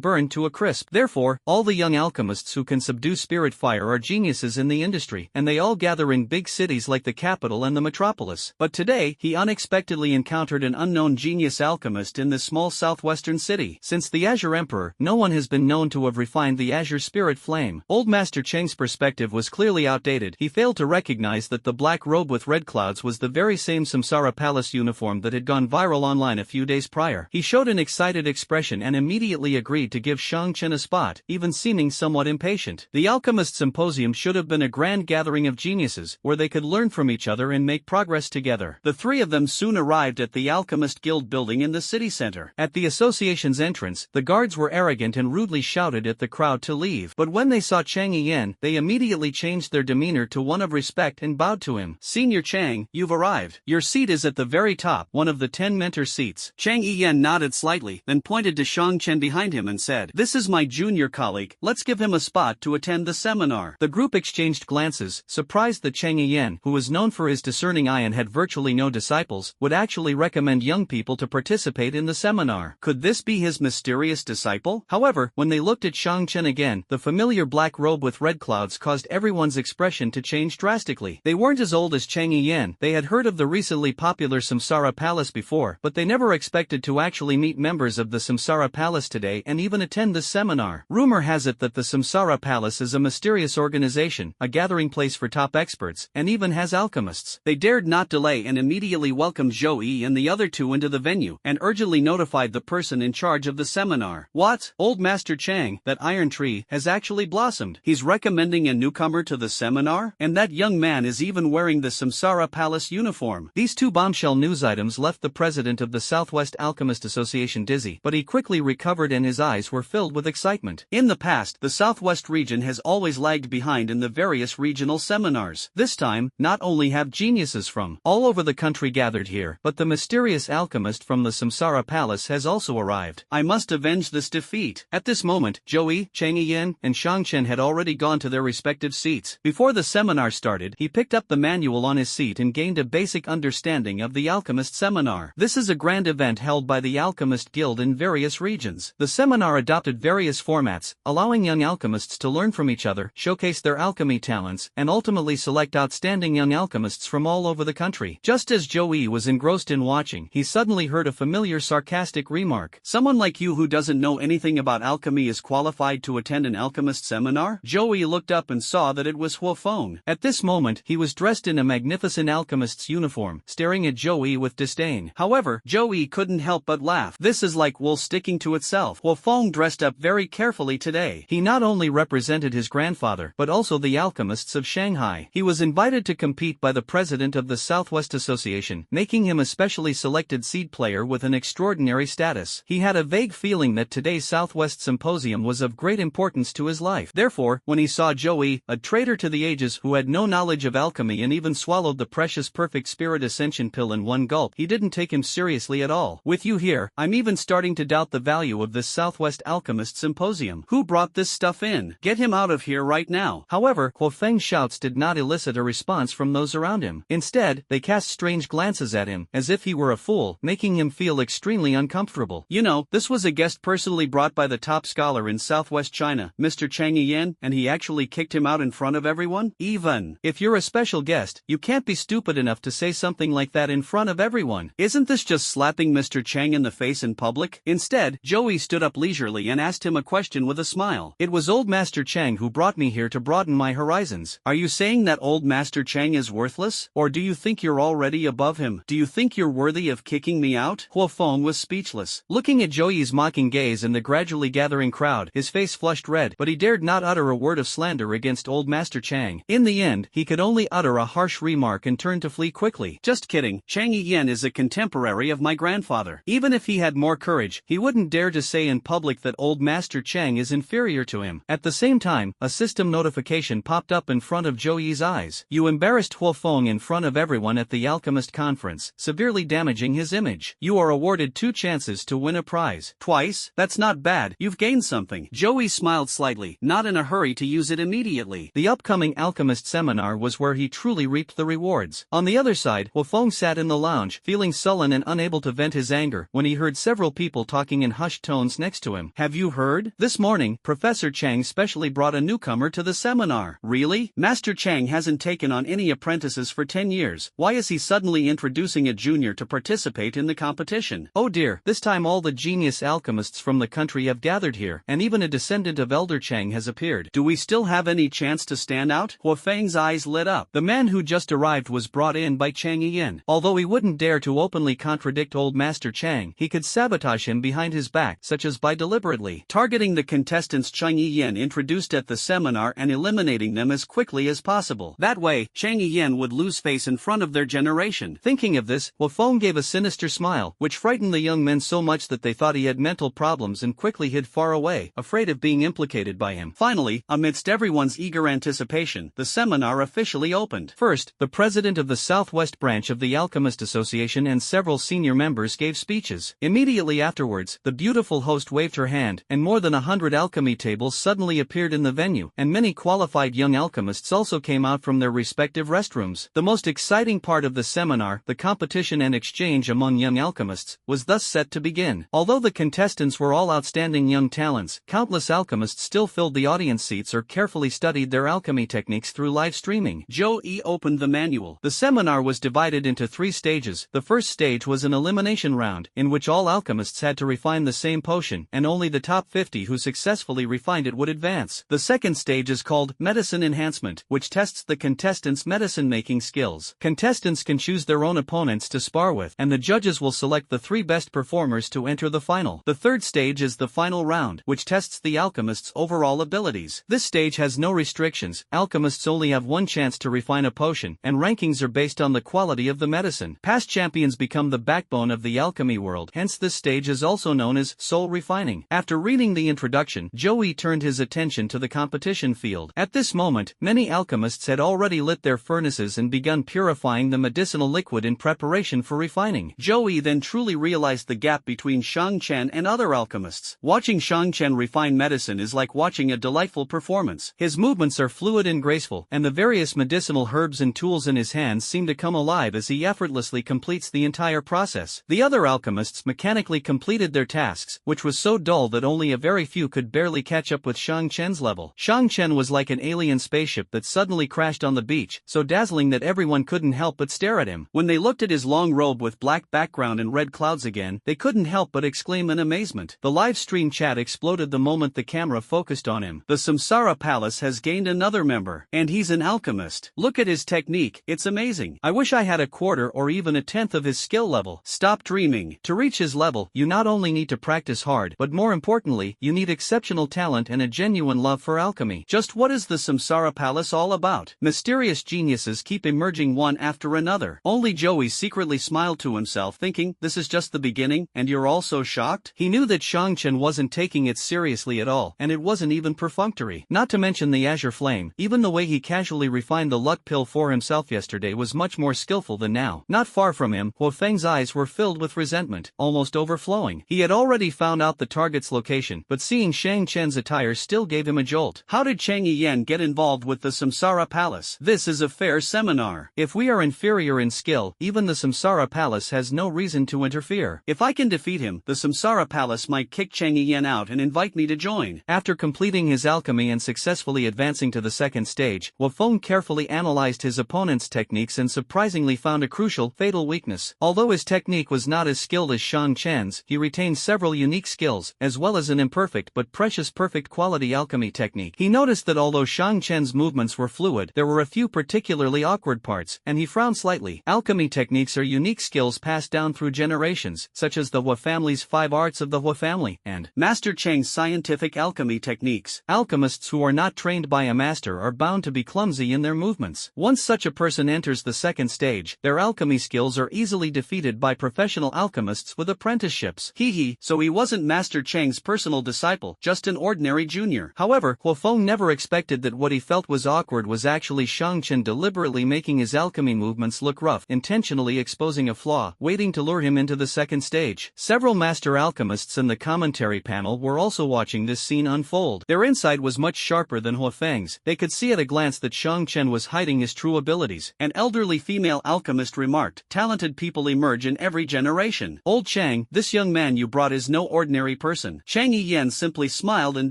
burned to a crisp. Therefore, all the young alchemists who can subdue spirit fire are geniuses in the industry, and they all gather in big cities like the capital and the metropolis. But today, he unexpectedly encountered an unknown genius alchemist in this small southwestern city. Since the Azure Emperor, no one has been known to have refined the Azure Spirit Flame. Old Master Cheng's perspective was clearly outdated. He failed to recognize that the black robe with red clouds was the very same Samsara Palace uniform that had gone viral online a few days prior. He showed an excited expression and immediately agreed to give Shang Chen a spot, even seeming somewhat impatient. The Alchemist Symposium should have been a grand gathering of geniuses, where they could learn from each other and make progress together. The three of them soon arrived at the Alchemist Guild building in the city center. At the association's entrance, the guards were arrogant and rudely shouted at the crowd to leave. But when they saw Chang Yian, they immediately changed their demeanor to one of respect and bowed to him. Senior Chang, you've arrived. Your seat is at the very top, one of the 10 mentor seats. Chang Yian nodded slightly, then pointed to Shang Chen behind him and said, "This is my junior colleague, let's give him a spot to attend the seminar." The group exchanged glances, surprised that Chang Yian, who was known for his discerning eye and had virtually no disciples, would actually recommend young people to participate in the seminar. Could this be his mysterious disciple? However, when they looked at Shang Chen again, the familiar black robe with red clouds caused everyone's expression to change drastically. They weren't as old as Chang Yian. They had heard of the recently popular Samsara Palace before, but they never expected to actually meet members of the Samsara Palace today and even attend this seminar. Rumor has it that the Samsara Palace is a mysterious organization, a gathering place for top experts, and even has alchemists. They dared not delay and immediately welcomed Zhou Yi and the other two into the venue, and urgently notified the person in charge of the seminar. What? Old Master Chang, that iron tree, has actually blossomed. He's recommending a newcomer to the seminar? And that young man is even wearing the Samsara Palace uniform. These two bombshell news items left the president of the Southwest Alchemist Association dizzy, but he quickly recovered and his eyes were filled with excitement. In the past, the Southwest region has always lagged behind in the various regional seminars. This time, not only have geniuses from all over the country gathered here, but the mysterious alchemist from the Samsara Palace has also arrived. I must avenge this defeat. At this moment, Zhou Yi, Chang Yian, and Shang Chen had already gone to their respective seats. Before the seminar started, he picked up the manual on his seat and gained a basic understanding of the Alchemist Seminar. This is a grand event held by the Alchemist Guild in various regions. The seminar adopted various formats, allowing young alchemists to learn from each other, showcase their alchemy talents, and ultimately select outstanding young alchemists from all over the country. Just as Zhou Yi was engrossed in watching, he suddenly heard a familiar sarcastic remark. Someone like you who doesn't know anything about alchemy is qualified to attend an alchemist seminar? Zhou Yi looked up and saw that it was Huo Feng. At this moment, he was dressed in a magnificent alchemist's uniform, staring at Zhou Yi with disdain. However, Zhou Yi couldn't help but laugh. This is like wool sticking to itself. Huo Feng dressed up very carefully today. He not only represented his grandfather, but also the alchemists of Shanghai. He was invited to compete by the president of the Southwest Association, making him a specially selected seed player with an extraordinary status. He had a vague feeling that today's Southwest Symposium was of great importance to his life. Therefore, when he saw Zhou Yi, a traitor to the ages who had no knowledge of alchemy and even swallowed the precious perfect spirit ascension pill in one gulp, he didn't take him seriously at all. With you here, I'm even starting to doubt the value of this Southwest Alchemist Symposium. Who brought this stuff in? Get him out of here right now. However, Huo Feng's shouts did not elicit a response from those around him. Instead, they cast strange glances at him, as if he were a fool, making him feel extremely uncomfortable. You know, this was a guest personally brought by the top scholar in Southwest China, Mr. Chang Yian, and he actually kicked him out in front of everyone? Even if If you're a special guest, you can't be stupid enough to say something like that in front of everyone. Isn't this just slapping Mr. Chang in the face in public? Instead, Joey stood up leisurely and asked him a question with a smile. It was old Master Chang who brought me here to broaden my horizons. Are you saying that old Master Chang is worthless? Or do you think you're already above him? Do you think you're worthy of kicking me out? Huo Feng was speechless. Looking at Joey's mocking gaze and the gradually gathering crowd, his face flushed red, but he dared not utter a word of slander against old Master Chang. In the end, he could only utter a harsh remark and turn to flee quickly. Just kidding, Chang Yiyan is a contemporary of my grandfather. Even if he had more courage, he wouldn't dare to say in public that old Master Chang is inferior to him. At the same time, a system notification popped up in front of Joey's eyes. You embarrassed Huo Feng in front of everyone at the Alchemist conference, severely damaging his image. You are awarded 2 chances to win a prize. Twice? That's not bad, you've gained something. Joey smiled slightly, not in a hurry to use it immediately. The upcoming Alchemist seminar was where he truly reaped the rewards. On the other side, Huo Feng sat in the lounge, feeling sullen and unable to vent his anger, when he heard several people talking in hushed tones next to him. Have you heard? This morning, Professor Chang specially brought a newcomer to the seminar. Really? Master Chang hasn't taken on any apprentices for 10 years. Why is he suddenly introducing a junior to participate in the competition? Oh dear, this time all the genius alchemists from the country have gathered here, and even a descendant of Elder Chang has appeared. Do we still have any chance to stand out? Huo Feng's eyes lit up. The man who just arrived was brought in by Chang Yiyan. Although he wouldn't dare to openly contradict old Master Chang, he could sabotage him behind his back, such as by deliberately targeting the contestants Chang Yiyan introduced at the seminar and eliminating them as quickly as possible. That way, Chang Yiyan would lose face in front of their generation. Thinking of this, Huo Feng gave a sinister smile, which frightened the young men so much that they thought he had mental problems and quickly hid far away, afraid of being implicated by him. Finally, amidst everyone's eager anticipation, the seminar officially opened. First, the president of the Southwest branch of the Alchemist Association and several senior members gave speeches. Immediately afterwards, the beautiful host waved her hand, and more than 100 alchemy tables suddenly appeared in the venue, and many qualified young alchemists also came out from their respective restrooms. The most exciting part of the seminar, the competition and exchange among young alchemists, was thus set to begin. Although the contestants were all outstanding young talents, countless alchemists still filled the audience seats or carefully studied their alchemy techniques through live streaming. Zhou Yi opened the manual. The seminar was divided into 3 stages. The first stage was an elimination round, in which all alchemists had to refine the same potion, and only the top 50 who successfully refined it would advance. The second stage is called Medicine Enhancement, which tests the contestants' medicine-making skills. Contestants can choose their own opponents to spar with, and the judges will select the 3 best performers to enter the final. The third stage is the final round, which tests the alchemists' overall abilities. This stage has no restrictions. Alchemists only have 1 chance to refine a potion, and rankings are based on the quality of the medicine. Past champions become the backbone of the alchemy world, hence this stage is also known as soul refining. After reading the introduction, Joey turned his attention to the competition field. At this moment, many alchemists had already lit their furnaces and begun purifying the medicinal liquid in preparation for refining. Joey then truly realized the gap between Shang Chen and other alchemists. Watching Shang Chen refine medicine is like watching a delightful performance. His movements are fluid and graceful, and the various medicinal herbs and tools in his hands seem to come alive as he effortlessly completes the entire process. The other alchemists mechanically completed their tasks, which was so dull that only a very few could barely catch up with Shang Chen's level. Shang Chen was like an alien spaceship that suddenly crashed on the beach, so dazzling that everyone couldn't help but stare at him. When they looked at his long robe with black background and red clouds again, they couldn't help but exclaim in amazement. The live stream chat exploded the moment the camera focused on him. The Samsara Palace has gained another member, and he's an alchemist. Look at his technique, it's amazing. I wish I had a quarter or even a tenth of his skill level. Stop dreaming. To reach his level, you not only need to practice hard, but more importantly, you need exceptional talent and a genuine love for alchemy. Just what is the Samsara Palace all about? Mysterious geniuses keep emerging one after another. Only Joey secretly smiled to himself, thinking, this is just the beginning, and you're all so shocked? He knew that Shang Chen wasn't taking it seriously at all, and it wasn't even perfunctory. Not to mention the azure flame, even the way he casually refined the luck pill for himself yesterday was much more skillful than now. Not far from him, Huo Feng's eyes were filled with resentment, almost overflowing. He had already found out the target's location, but seeing Shang Chen's attire still gave him a jolt. How did Chang Yiyan get involved with the Samsara Palace? This is a fair seminar. If we are inferior in skill, even the Samsara Palace has no reason to interfere. If I can defeat him, the Samsara Palace might kick Chang Yiyan out and invite me to join. After completing his alchemy and successfully advancing to the second stage, Huo Feng carefully analyzed his opponent's techniques and surprisingly found a crucial, fatal weakness. Although his technique was not as skilled as Shang Chen's, he retained several unique skills, as well as an imperfect but precious perfect quality alchemy technique. He noticed that although Shang Chen's movements were fluid, there were a few particularly awkward parts, and he frowned slightly. Alchemy techniques are unique skills passed down through generations, such as the Hua family's 5 arts of the Hua family, and Master Cheng's scientific alchemy techniques. Alchemists who are not trained by a master are bound to be clumsy in their movements. Once such a person enters the second stage, their alchemy skills are easily defeated by professional alchemists with apprenticeships. So he wasn't Master Cheng's personal disciple, just an ordinary junior. However, Hua Feng never expected that what he felt was awkward was actually Shang Chen deliberately making his alchemy movements look rough, intentionally exposing a flaw, waiting to lure him into the second stage. Several master alchemists in the commentary panel were also watching this scene unfold. Their insight was much sharper than Hua Feng's. They could see at a glance that Shang Chen was hiding his true abilities. An elderly female alchemist remarked, "Talented people emerge in every generation. Old Chang, this young man you brought is no ordinary person." Chang Yiyan simply smiled and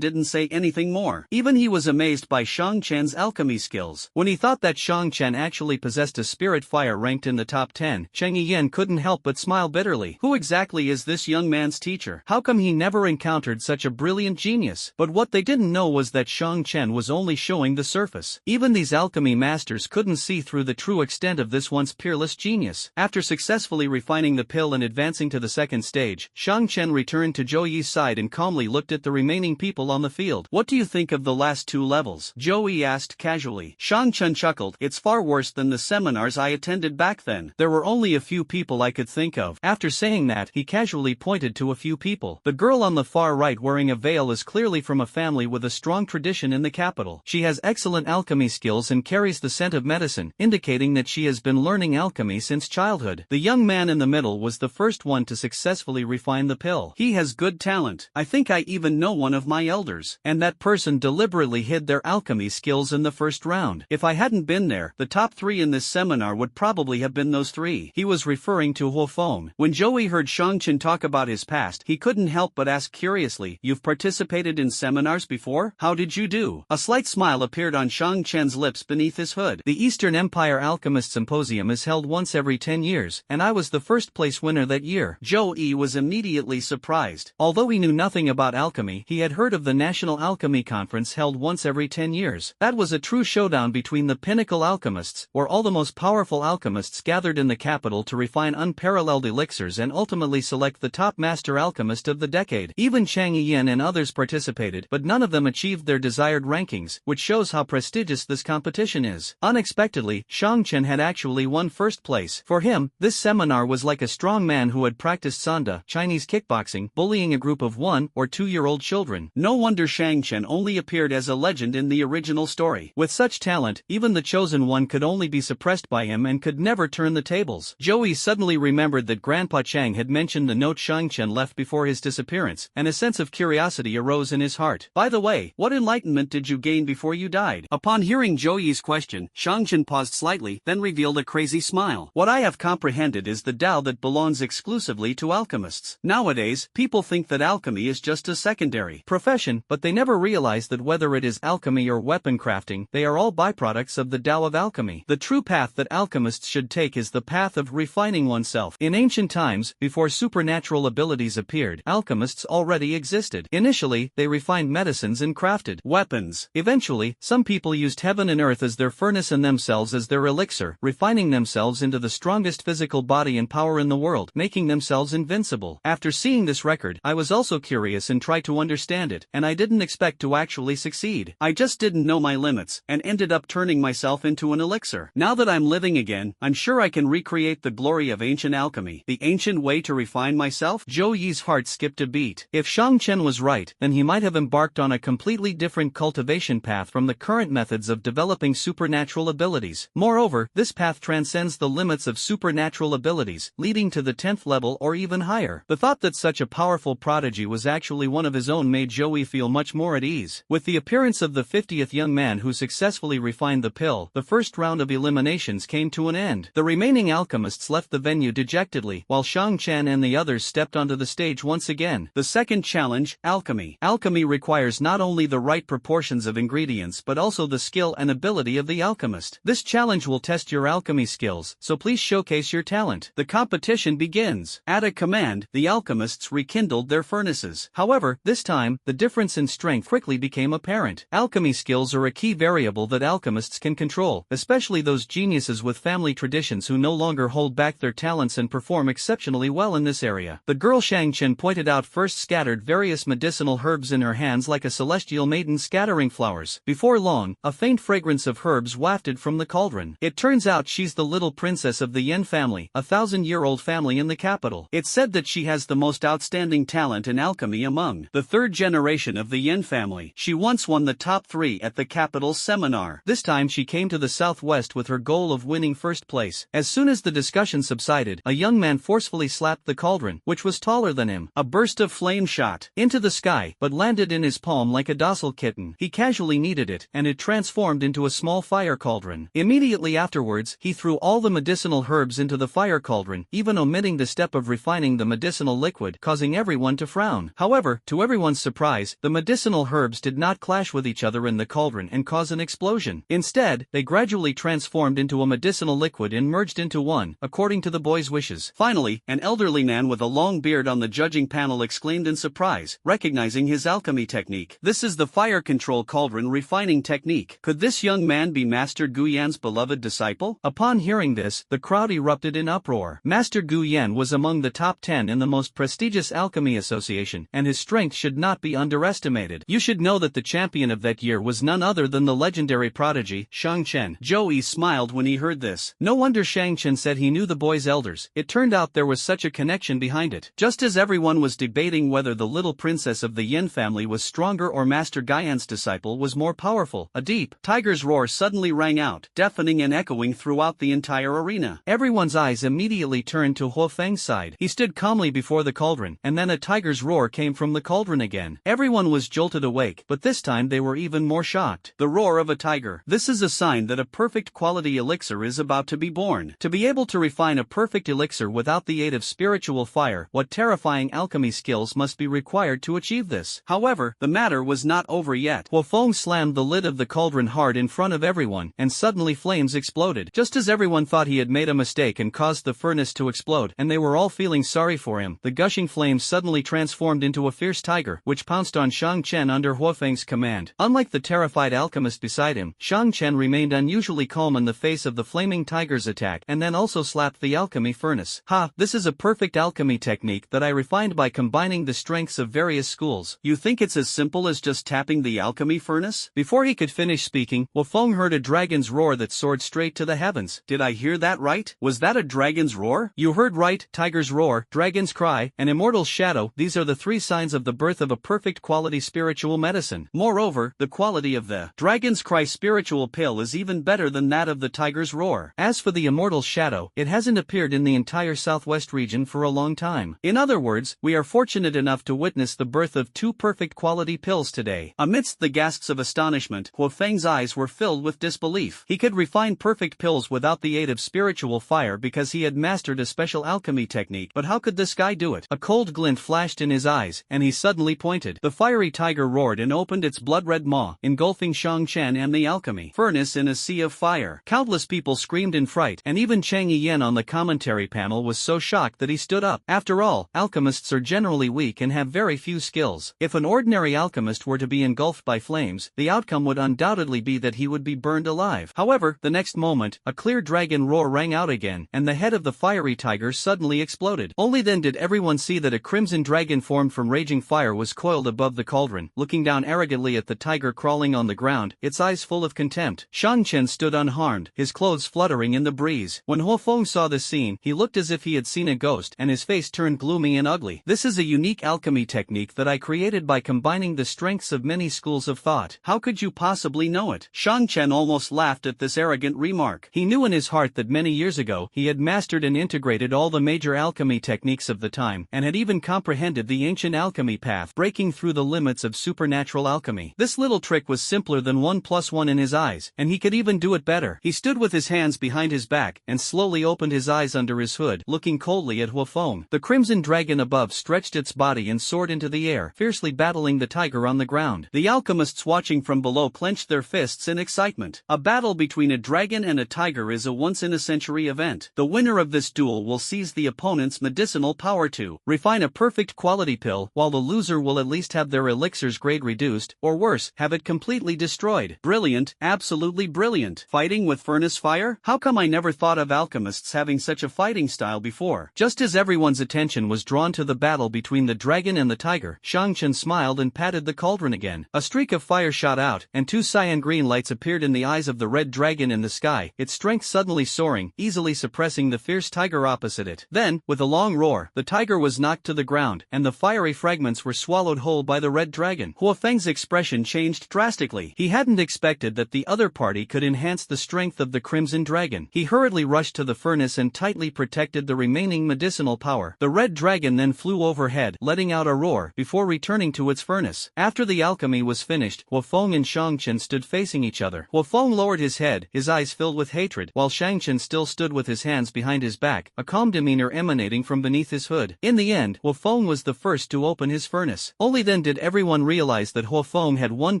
didn't say anything more. Even he was amazed by Shang Chen's alchemy skills. When he thought that Shang Chen actually possessed a spirit fire ranked in the top 10, Chang Yiyan couldn't help but smile bitterly. Who exactly is this young man's teacher? How come he never encountered such a brilliant genius? But what they didn't know was that Shang Chen was only showing the surface. Even these alchemy masters couldn't see through the true extent of this once peerless genius. After successfully refining the pill and advancing to the second stage, Shang Chen returned to Zhou Yi's side and calmly looked at the remaining people on the field. "What do you think of the last 2 levels?" Zhou Yi asked casually. Shang Chen chuckled. "It's far worse than the seminars I attended back then. There were only a few people I could think of." After saying that, he casually pointed to a few people. "The girl on the far right wearing a veil is clearly from a family with a strong tradition in the capital. She has excellent alchemy skills and carries the scent of medicine, indicating that she has been learning alchemy since childhood." The young man in the middle was the first one to successfully refine the pill. "He has good talent. I think I even know one of my elders." And that person deliberately hid their alchemy skills in the first round. "If I hadn't been there, the top 3 in this seminar would probably have been those 3. He was referring to Hua Feng. When Zhou Yi heard Shang Chen talk about his past, he couldn't help but ask curiously, "You've participated in seminars before? How did you do?" A slight smile appeared on Shang Chen's lips beneath his hood. "The Eastern Empire Alchemist Symposium is held once every 10 years, and I was the first place winner that year." Zhou Yi was immediately surprised. Although he knew nothing about alchemy, he had heard of the National Alchemy Conference held once every 10 years. That was a true showdown between the pinnacle alchemists, where all the most powerful alchemists gathered in the capital to refine unparalleled elixirs and ultimately select the top master alchemist of the decade. Even Chang Yiyan and others participated, but none of them achieved their desired rankings, which shows how prestigious this competition is. Unexpectedly, Shang Chen had actually won first place. For him, this seminar was like a strong man who had practiced Sanda, Chinese kickboxing, bullying a group of 1- or 2-year-old children. No wonder Shang Chen only appeared as a legend in the original story. With such talent, even the chosen one could only be suppressed by him and could never turn the tables. Zhou Yi suddenly remembered that Grandpa Chang had mentioned the note Shang Chen left before his disappearance, and a sense of curiosity arose in his heart. "By the way, what enlightenment did you gain before you died?" Upon hearing Zhou Yi's question, Shang Chen paused slightly, then revealed a crazy smile. "What I have comprehended is the Tao that belongs exclusively to alchemists. Nowadays, people think that alchemy is just a secondary profession, but they never realize that whether it is alchemy or weapon crafting, they are all byproducts of the Tao of alchemy. The true path that alchemists should take is the path of refining oneself. In ancient times, before supernatural abilities appeared, alchemists already existed. Initially, they refined medicines and crafted weapons. Eventually, some people used heaven and earth as their furnace and themselves as their elixir, refining themselves into the strongest physical body and power in the world, making themselves invincible. After seeing this record, I was also curious and tried to understand it, and I didn't expect to actually succeed. I just didn't know my limits, and ended up turning myself into an elixir. Now that I'm living again, I'm sure I can recreate the glory of ancient alchemy, the ancient way to refine myself." Zhou Yi's heart skipped a beat. If Shang Chen was right, then he might have embarked on a completely different cultivation path from the current methods of developing supernatural abilities. Moreover, this path transcends the limits of supernatural abilities, leading to the 10th level or even higher. The thought that such a powerful prodigy was actually one of his own made Zhou Yi feel much more at ease. With the appearance of the 50th young man who successfully refined the pill, the first round of eliminations came to an end. The remaining alchemists left the venue dejectedly, while Shang Chen and the others stepped onto the stage once again. The second challenge, alchemy. Alchemy requires not only the right proportions of ingredients but also the skill and ability ability of the alchemist. This challenge will test your alchemy skills, so please showcase your talent. The competition begins. At a command, the alchemists rekindled their furnaces. However, this time, the difference in strength quickly became apparent. Alchemy skills are a key variable that alchemists can control, especially those geniuses with family traditions who no longer hold back their talents and perform exceptionally well in this area. The girl Shang Chen pointed out first scattered various medicinal herbs in her hands like a celestial maiden scattering flowers. Before long, a faint fragrance of herbs wafted from the cauldron. It turns out she's the little princess of the Yen family, a 1,000-year-old family in the capital. It's said that she has the most outstanding talent in alchemy among the third generation of the Yen family. She once won the top 3 at the capital's seminar. This time she came to the southwest with her goal of winning first place. As soon as the discussion subsided, a young man forcefully slapped the cauldron, which was taller than him. A burst of flame shot into the sky, but landed in his palm like a docile kitten. He casually kneaded it, and it transformed into a small fire cauldron. Immediately afterwards, he threw all the medicinal herbs into the fire cauldron, even omitting the step of refining the medicinal liquid, causing everyone to frown. However, to everyone's surprise, the medicinal herbs did not clash with each other in the cauldron and cause an explosion. Instead, they gradually transformed into a medicinal liquid and merged into one, according to the boy's wishes. Finally, an elderly man with a long beard on the judging panel exclaimed in surprise, recognizing his alchemy technique. "This is the fire control cauldron refining technique. Could this young man be Master Gu Yan's beloved disciple?" Upon hearing this, the crowd erupted in uproar. Master Gu Yan was among the top 10 in the most prestigious alchemy association, and his strength should not be underestimated. You should know that the champion of that year was none other than the legendary prodigy, Shang Chen. Joey smiled when he heard this. No wonder Shang Chen said he knew the boy's elders. It turned out there was such a connection behind it. Just as everyone was debating whether the little princess of the Yin family was stronger or Master Guyan's disciple was more powerful, a deep tiger's roar suddenly rang out, deafening and echoing throughout the entire arena. Everyone's eyes immediately turned to Huo Feng's side. He stood calmly before the cauldron, and then a tiger's roar came from the cauldron again. Everyone was jolted awake, but this time they were even more shocked. The roar of a tiger. This is a sign that a perfect quality elixir is about to be born. To be able to refine a perfect elixir without the aid of spiritual fire, what terrifying alchemy skills must be required to achieve this? However, the matter was not over yet. Huo Feng slammed the lid of the cauldron hard in front of everyone, and suddenly flames exploded. Just as everyone thought he had made a mistake and caused the furnace to explode, and they were all feeling sorry for him, the gushing flames suddenly transformed into a fierce tiger, which pounced on Shang Chen under Huo Feng's command. Unlike the terrified alchemist beside him, Shang Chen remained unusually calm in the face of the flaming tiger's attack, and then also slapped the alchemy furnace. "Ha, this is a perfect alchemy technique that I refined by combining the strengths of various schools. You think it's as simple as just tapping the alchemy furnace?" Before he could finish speaking, Huo Feng heard a dragon's roar that soared straight to the heavens. "Did I hear that right? Was that a dragon's roar?" "You heard right, tiger's roar, dragon's cry, and immortal shadow. These are the 3 signs of the birth of a perfect quality spiritual medicine. Moreover, the quality of the dragon's cry spiritual pill is even better than that of the tiger's roar. As for the immortal shadow, it hasn't appeared in the entire southwest region for a long time. In other words, we are fortunate enough to witness the birth of 2 perfect quality pills today." Amidst the gasps of astonishment, Huo Feng's eyes were filled with disbelief. He could refine perfect pills without the aid of spiritual fire because he had mastered a special alchemy technique, but how could this guy do it? A cold glint flashed in his eyes, and he suddenly pointed. The fiery tiger roared and opened its blood-red maw, engulfing Shang Chen and the alchemy furnace in a sea of fire. Countless people screamed in fright, and even Chang Yiyan on the commentary panel was so shocked that he stood up. After all, alchemists are generally weak and have very few skills. If an ordinary alchemist were to be engulfed by flames, the outcome would undoubtedly be that he would be burned alive. However, the next moment, a clear dragon roar rang out again, and the head of the fiery tiger suddenly exploded. Only then did everyone see that a crimson dragon formed from raging fire was coiled above the cauldron, looking down arrogantly at the tiger crawling on the ground, its eyes full of contempt. Shang Chen stood unharmed, his clothes fluttering in the breeze. When Huo Feng saw this scene, he looked as if he had seen a ghost, and his face turned gloomy and ugly. "This is a unique alchemy technique that I created by combining the strengths of many schools of thought. How could you possibly know it?" Shang Chen almost laughed at this arrogant remark. He knew in his heart that many years ago, he had mastered and integrated all the major alchemy techniques of the time, and had even comprehended the ancient alchemy path, breaking through the limits of supernatural alchemy. This little trick was simpler than 1 + 1 in his eyes, and he could even do it better. He stood with his hands behind his back, and slowly opened his eyes under his hood, looking coldly at Huo Feng. The crimson dragon above stretched its body and soared into the air, fiercely battling the tiger on the ground. The alchemists watching from below clenched their fists in excitement. A battle between a dragon and a tiger is a once-in-a-century event. The winner of this duel will seize the opponent's medicinal power to refine a perfect quality pill, while the loser will at least have their elixir's grade reduced, or worse, have it completely destroyed. Brilliant, absolutely brilliant. Fighting with furnace fire? How come I never thought of alchemists having such a fighting style before? Just as everyone's attention was drawn to the battle between the dragon and the tiger, Shang Chen smiled and patted the cauldron again. A streak of fire shot out, and two cyan green lights appeared in the eyes of the red dragon in the sky, its strength suddenly soaring, easily suppressing the fierce tiger opposite it. Then, with a long roar, the tiger was knocked to the ground, and the fiery fragments were swallowed whole by the red dragon. Huo Feng's expression changed drastically. He hadn't expected that the other party could enhance the strength of the crimson dragon. He hurriedly rushed to the furnace and tightly protected the remaining medicinal power. The red dragon then flew overhead, letting out a roar, before returning to its furnace. After the alchemy was finished, Huo Feng and Shang Chen stood facing each other. Huo Feng lowered his head, his eyes filled with hatred, while Shang Chen still stood with his hands behind his back, a calm demeanor emanating from beneath his hood. In the end, Huo Feng was the first to open his furnace. Only then did everyone realize that Huo Feng had one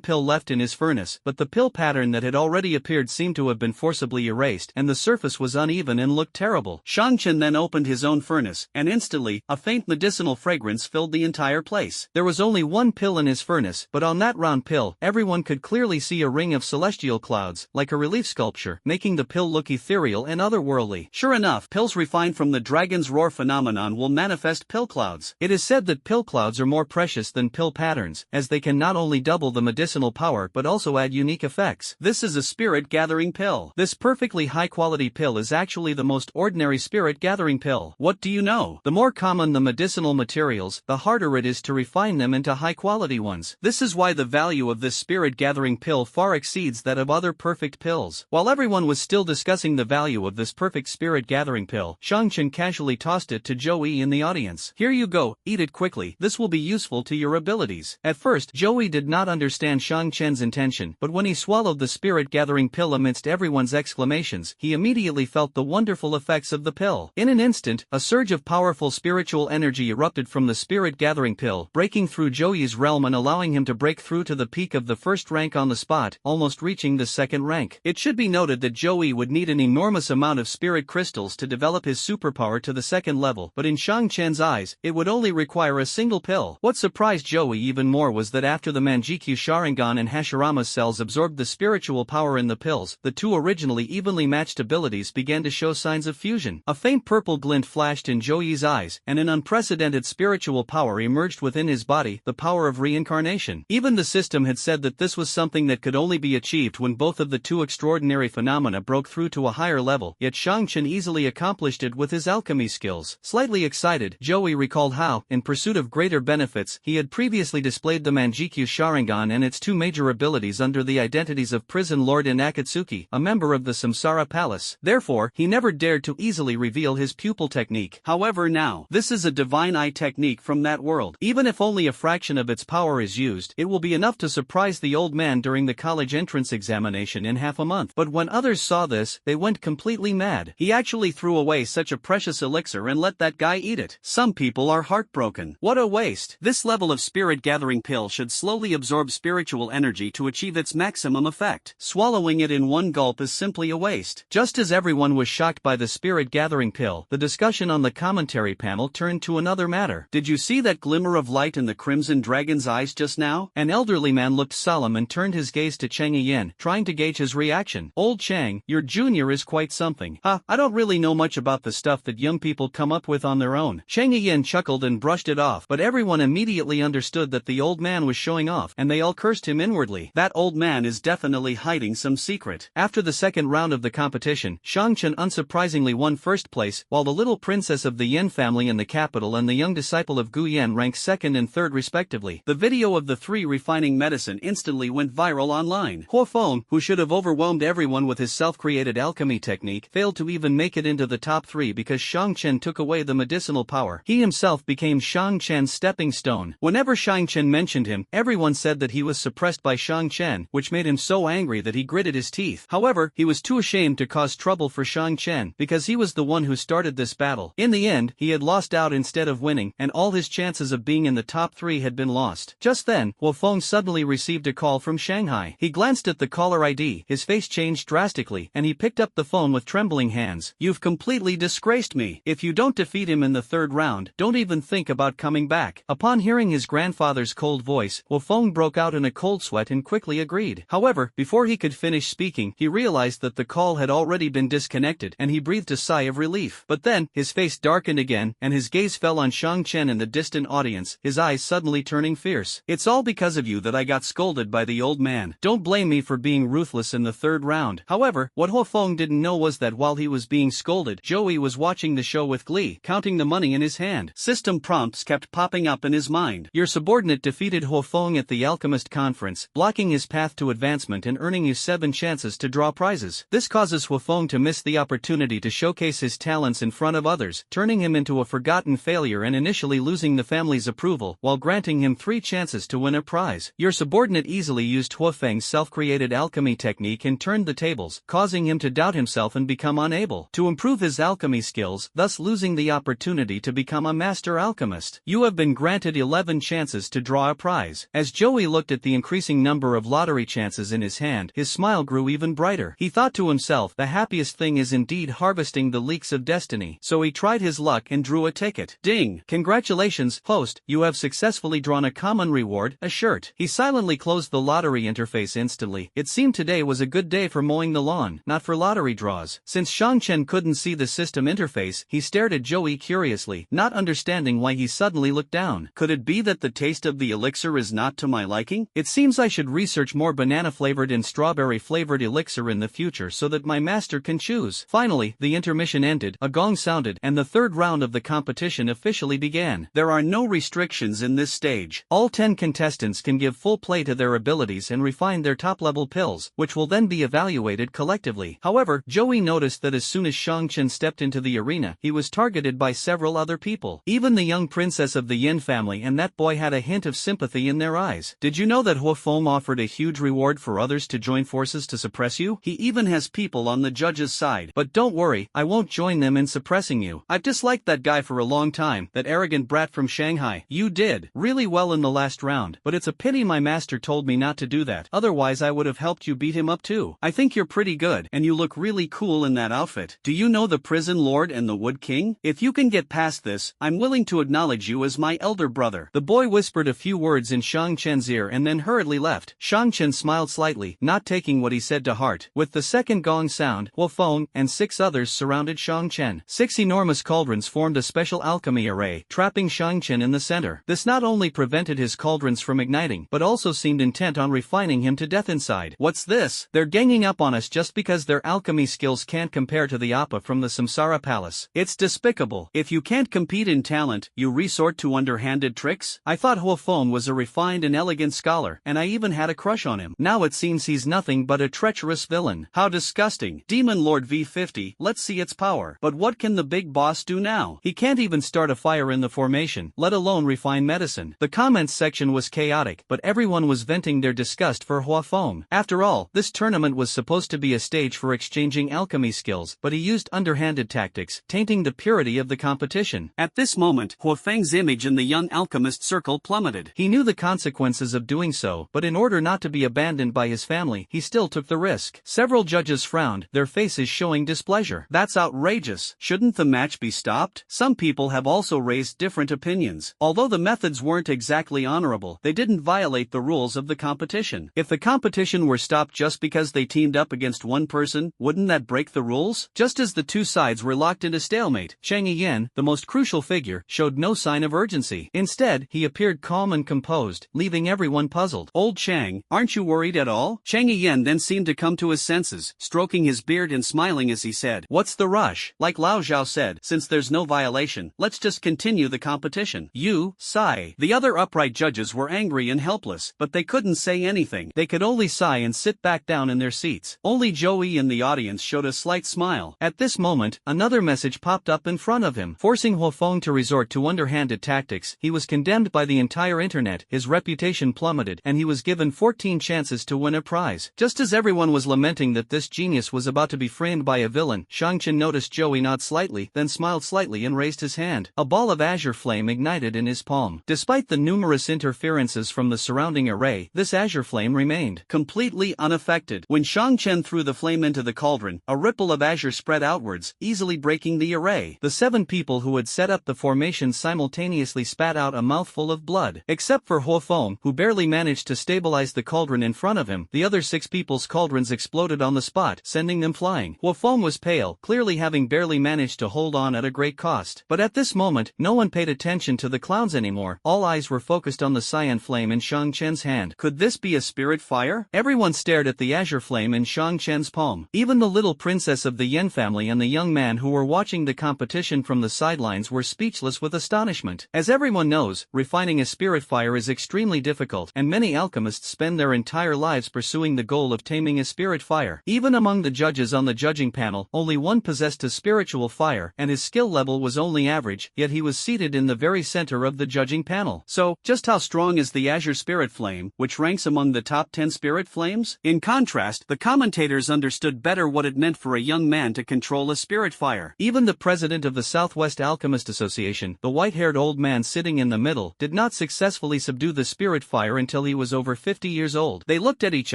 pill left in his furnace, but the pill pattern that had already appeared seemed to have been forcibly erased, and the surface was uneven and looked terrible. Shang Chen then opened his own furnace, and instantly, a faint medicinal fragrance filled the entire place. There was only one pill in his furnace, but on that round pill, everyone could clearly see a ring of celestial clouds, like a relief sculpture, making the pill look ethereal and otherworldly. Sure enough, pills refined from the dragon's roar phenomenon will manifest pill clouds. It is said that pill clouds are more precious than pill patterns, as they can not only double the medicinal power but also add unique effects. This is a spirit-gathering pill. This perfectly high-quality pill is actually the most ordinary spirit-gathering pill. What do you know? The more common the medicinal materials, the harder it is to refine them into high-quality ones. This is why the value of this spirit-gathering pill far exceeds that of other perfect pills. While everyone was still discussing the value of this perfect spirit-gathering pill, Shang Chen casually tossed it to Joey in the audience. Here you go, eat it quickly, this will be useful to your abilities. At first, Joey did not understand Shang Chen's intention, but when he swallowed the spirit-gathering pill amidst everyone's exclamations, he immediately felt the wonderful effects of the pill. In an instant, a surge of powerful spiritual energy erupted from the spirit-gathering pill, breaking through Joey's realm and allowing him to break through to the peak of the first rank on the spot, almost reaching the second rank. It should be noted that Joey would need an enormous amount of spirit crystals to develop his superpower to the second level, but in Shang Chen's eyes, it would only require a single pill. What surprised Joey even more was that after the Manjikyu Sharingan and Hashirama's cells absorbed the spiritual power in the pills, the two originally evenly matched abilities began to show signs of fusion. A faint purple glint flashed in Joey's eyes, and an unprecedented spiritual power emerged within his body, the power of reincarnation. Even the system had said that this was something that could only be achieved when both of the two extraordinary phenomena broke through to a higher level, yet Shang Chen easily accomplished it with his alchemy skills. Slightly excited, Joey recalled how, in pursuit of greater benefits, he had previously displayed the Manjikyu Sharingan and its two major abilities under the identities of Prison Lord and Akatsuki, a member of the Samsara Palace. Therefore, he never dared to easily reveal his pupil technique. However now, this is a divine eye technique from that world. Even if only a fraction of its power is used, it will be enough to surprise the old man during the college entrance examination in half a month. But when others saw this, they went completely mad. He actually threw away such a precious elixir and let that guy eat it. Some people are heartbroken. What a waste. This level of spirit-gathering pill should slowly absorb spiritual energy to achieve its maximum effect. Swallowing it in one gulp is simply a waste. Just as everyone was shocked by the spirit-gathering pill, the discussion on the commentary panel turned to another matter. Did you see that glimmer of light in the Crimson Dragon's eyes just now? An elderly man looked solemn and turned his gaze to Chang Yen, trying to gauge his reaction. Old Chang, your junior is quite something. I don't really know much about the stuff that young people come up with on their own. Chang Yen chuckled and brushed it off, but everyone immediately understood that the old man was showing off, and they all cursed him inwardly. That old man is definitely hiding some secret. After the second round of the competition, Shang Chen unsurprisingly won first place, while the little princess of the Yen family in the capital and the young disciple of Gu Yen ranked second and third respectively. The video of the three refining medicine instantly went viral online. Huo Feng, who should have overwhelmed everyone with his self-created alchemy technique, failed to even make it into the top three because Shang Chen took away the medicinal power. He himself became Shang Chen's stepping stone. Whenever Shang Chen mentioned him, everyone said that he was suppressed by Shang Chen, which made him so angry that he gritted his teeth. However, he was too ashamed to cause trouble for Shang Chen, because he was the one who started this battle. In the end, he had lost out instead of winning, and all his chances of being in the top three had been lost. Just then, Huo Feng suddenly received a call from Shanghai. He glanced at the caller ID, his face changed drastically, and he picked up the phone with trembling hands. You've completely disgraced me. If you don't defeat him in the third round, don't even think about coming back. Upon hearing his grandfather's cold voice, Huofeng broke out in a cold sweat and quickly agreed. However, before he could finish speaking, he realized that the call had already been disconnected, and he breathed a sigh of relief. But then, his face darkened again, and his gaze fell on Shang Chen in the distant audience, his eyes suddenly turning fierce. It's all because of you that I got scolded by the old man. Don't blame me for being ruthless in the third round. However, what Huofeng didn't know was that while he was being scolded, Joey was watching the show with glee, counting the money in his hand. System prompts kept popping up in his mind. Your subordinate defeated Huofeng at the Alchemist Conference, blocking his path to advancement and earning you 7 chances to draw prizes. This causes Huofeng to miss the opportunity to showcase his talents in front of others, turning him into a forgotten failure and initially losing the family's approval, while granting him 3 chances to win a prize. Your subordinate easily used Huofeng's self-created alchemy technique and turned the tables, causing him to doubt himself and become unable to improve his alchemy skills, thus losing the opportunity to become a master alchemist. You have been granted 11 chances to draw a prize. As Joey looked at the increasing number of lottery chances in his hand, his smile grew even brighter. He thought to himself, the happiest thing is indeed harvesting the leeks of destiny. So he tried his luck and drew a ticket. Ding! Congratulations, host, you have successfully drawn a common reward, a shirt. He silently closed the lottery interface instantly. It seemed today was a good day for mowing the lawn, not for lottery draws. Since Shang Chen couldn't see the system interface, he stared at Joey curiously, not understanding why he suddenly looked down. Could it be that the taste of the elixir is not to my liking? It seems I should research more banana-flavored and strawberry-flavored elixir in the future so that my master can choose. Finally, the intermission ended, a gong sounded, and the third round of the competition officially began. There are no restrictions in this stage. All 10 contestants can give full play to their abilities and refine their top-level pills, which will then be evaluated collectively. However, Joey noticed that as soon as Shang Chen stepped into the arena, he was targeted by several other people. Even the young princess of the Yin family and that boy had a hint of sympathy in their eyes. Did you know that Huofeng offered a huge reward for others to join forces to suppress you? He even has people on the judge's side. But don't worry, I won't join them in suppressing you. I've disliked that guy for a long time, that arrogant brat from Shanghai. You did really well in the last round, but it's a pity my master told me not to do that. Otherwise I would have helped you beat him up too. I think you're pretty good, and you look really cool in that outfit. Do you know the prison lord and the wood king? If you can get past this, I'm willing to acknowledge you as my elder brother. The boy whispered a few words in Shang Chen's ear and then hurriedly left. Shang Chen smiled slightly, not taking what he said to heart. With the second gong sound, Huofeng and 6 others surrounded Shang Chen. 6 enormous cauldrons formed a special alchemy array, trapping Shang Chen in the center. This not only prevented his cauldrons from igniting, but also seemed intent on refining him to death inside. What's this? They're ganging up on us just because their alchemy skills can't compare to the Appa from the Samsara Palace. It's despicable. If you can't compete in talent, you resort to underhanded tricks? I thought Huofeng was a refined and elegant scholar, and I even had a crush on him. Now it seems he's nothing but a treacherous villain. How disgusting. Demon Lord V50, let's see its power. But what can the big boss do now? He can't even start a fire in the formation, let alone refine medicine. The comments section was chaotic, but everyone was venting their disgust for Huofeng. After all, this tournament was supposed to be a stage for exchanging alchemy skills, but he used underhanded tactics, tainting the purity of the competition. At this moment, Huofeng's image in the young alchemist circle plummeted. He knew the consequences of doing so, but in order not to be abandoned by his family, he still took the risk. Several judges frowned, their faces showing displeasure. That's outrageous. Shouldn't the match be stopped? Some people have also raised different opinions. Although the methods weren't exactly honorable, they didn't violate the rules of the competition. If the competition were stopped just because they teamed up against one person, wouldn't that break the rules? Just as the two sides were locked into stalemate, Chang Yiyan, the most crucial figure, showed no sign of urgency. Instead, he appeared calm and composed, leaving everyone puzzled. Old Chang, aren't you worried at all? Chang Yiyan then seemed to come to his senses, stroking his beard and smiling as he said, "What's the rush? Like Lao Zhao said, since there's no violation, let's just continue the competition." You, sigh. The other upright judges were angry and helpless, but they couldn't say anything. They could only sigh and sit back down in their seats. Only Joey in the audience showed a slight smile. At this moment, another message popped up in front of him. Forcing Huofeng to resort to underhanded tactics, he was condemned by the entire internet, his reputation plummeted, and he was given 14 chances to win a prize. Just as everyone was lamenting that this genius was about to be framed by a villain, Shang Chen noticed Joey nod slightly, then smiled slightly and raised his hand. A ball of azure flame ignited in his palm. Despite the numerous interferences from the surrounding array, this azure flame remained. completely unaffected. When Shang Chen threw the flame into the cauldron, a ripple of azure spread outwards, easily breaking the array. The 7 people who had set up the formation simultaneously spat out a mouthful of blood. Except for Huo Feng, who barely managed to stabilize the cauldron in front of him, the other 6 people's cauldrons exploded on the spot, sending them flying. Huo Feng was pale, clearly having barely managed to hold on at a great cost. But at this moment, no one paid attention to the clowns anymore. All eyes were focused on the cyan flame in Shang Chen's hand. Could this be a spirit fire? Everyone stared at the azure flame in Shang Chen's palm. Even the little princess of the Yen family and the young man who were watching the competition from the sidelines were speechless with astonishment. As everyone knows, refining a spirit fire is extremely difficult, and many alchemists spend their entire lives pursuing the goal of taming a spirit fire. Even among the judges on the judging panel, only one possessed a spiritual fire, and his skill level was only average, yet he was seated in the very center of the judging panel. So, just how strong is the azure spirit flame, which ranks among the top 10 spirit flames? In contrast, the commentators understood better what it meant for a young man to control a spirit fire. Even the president of the Southwest Alchemist Association, the white-haired old man sitting in the middle, did not successfully subdue the spirit fire until he was over 50 years old. They looked at each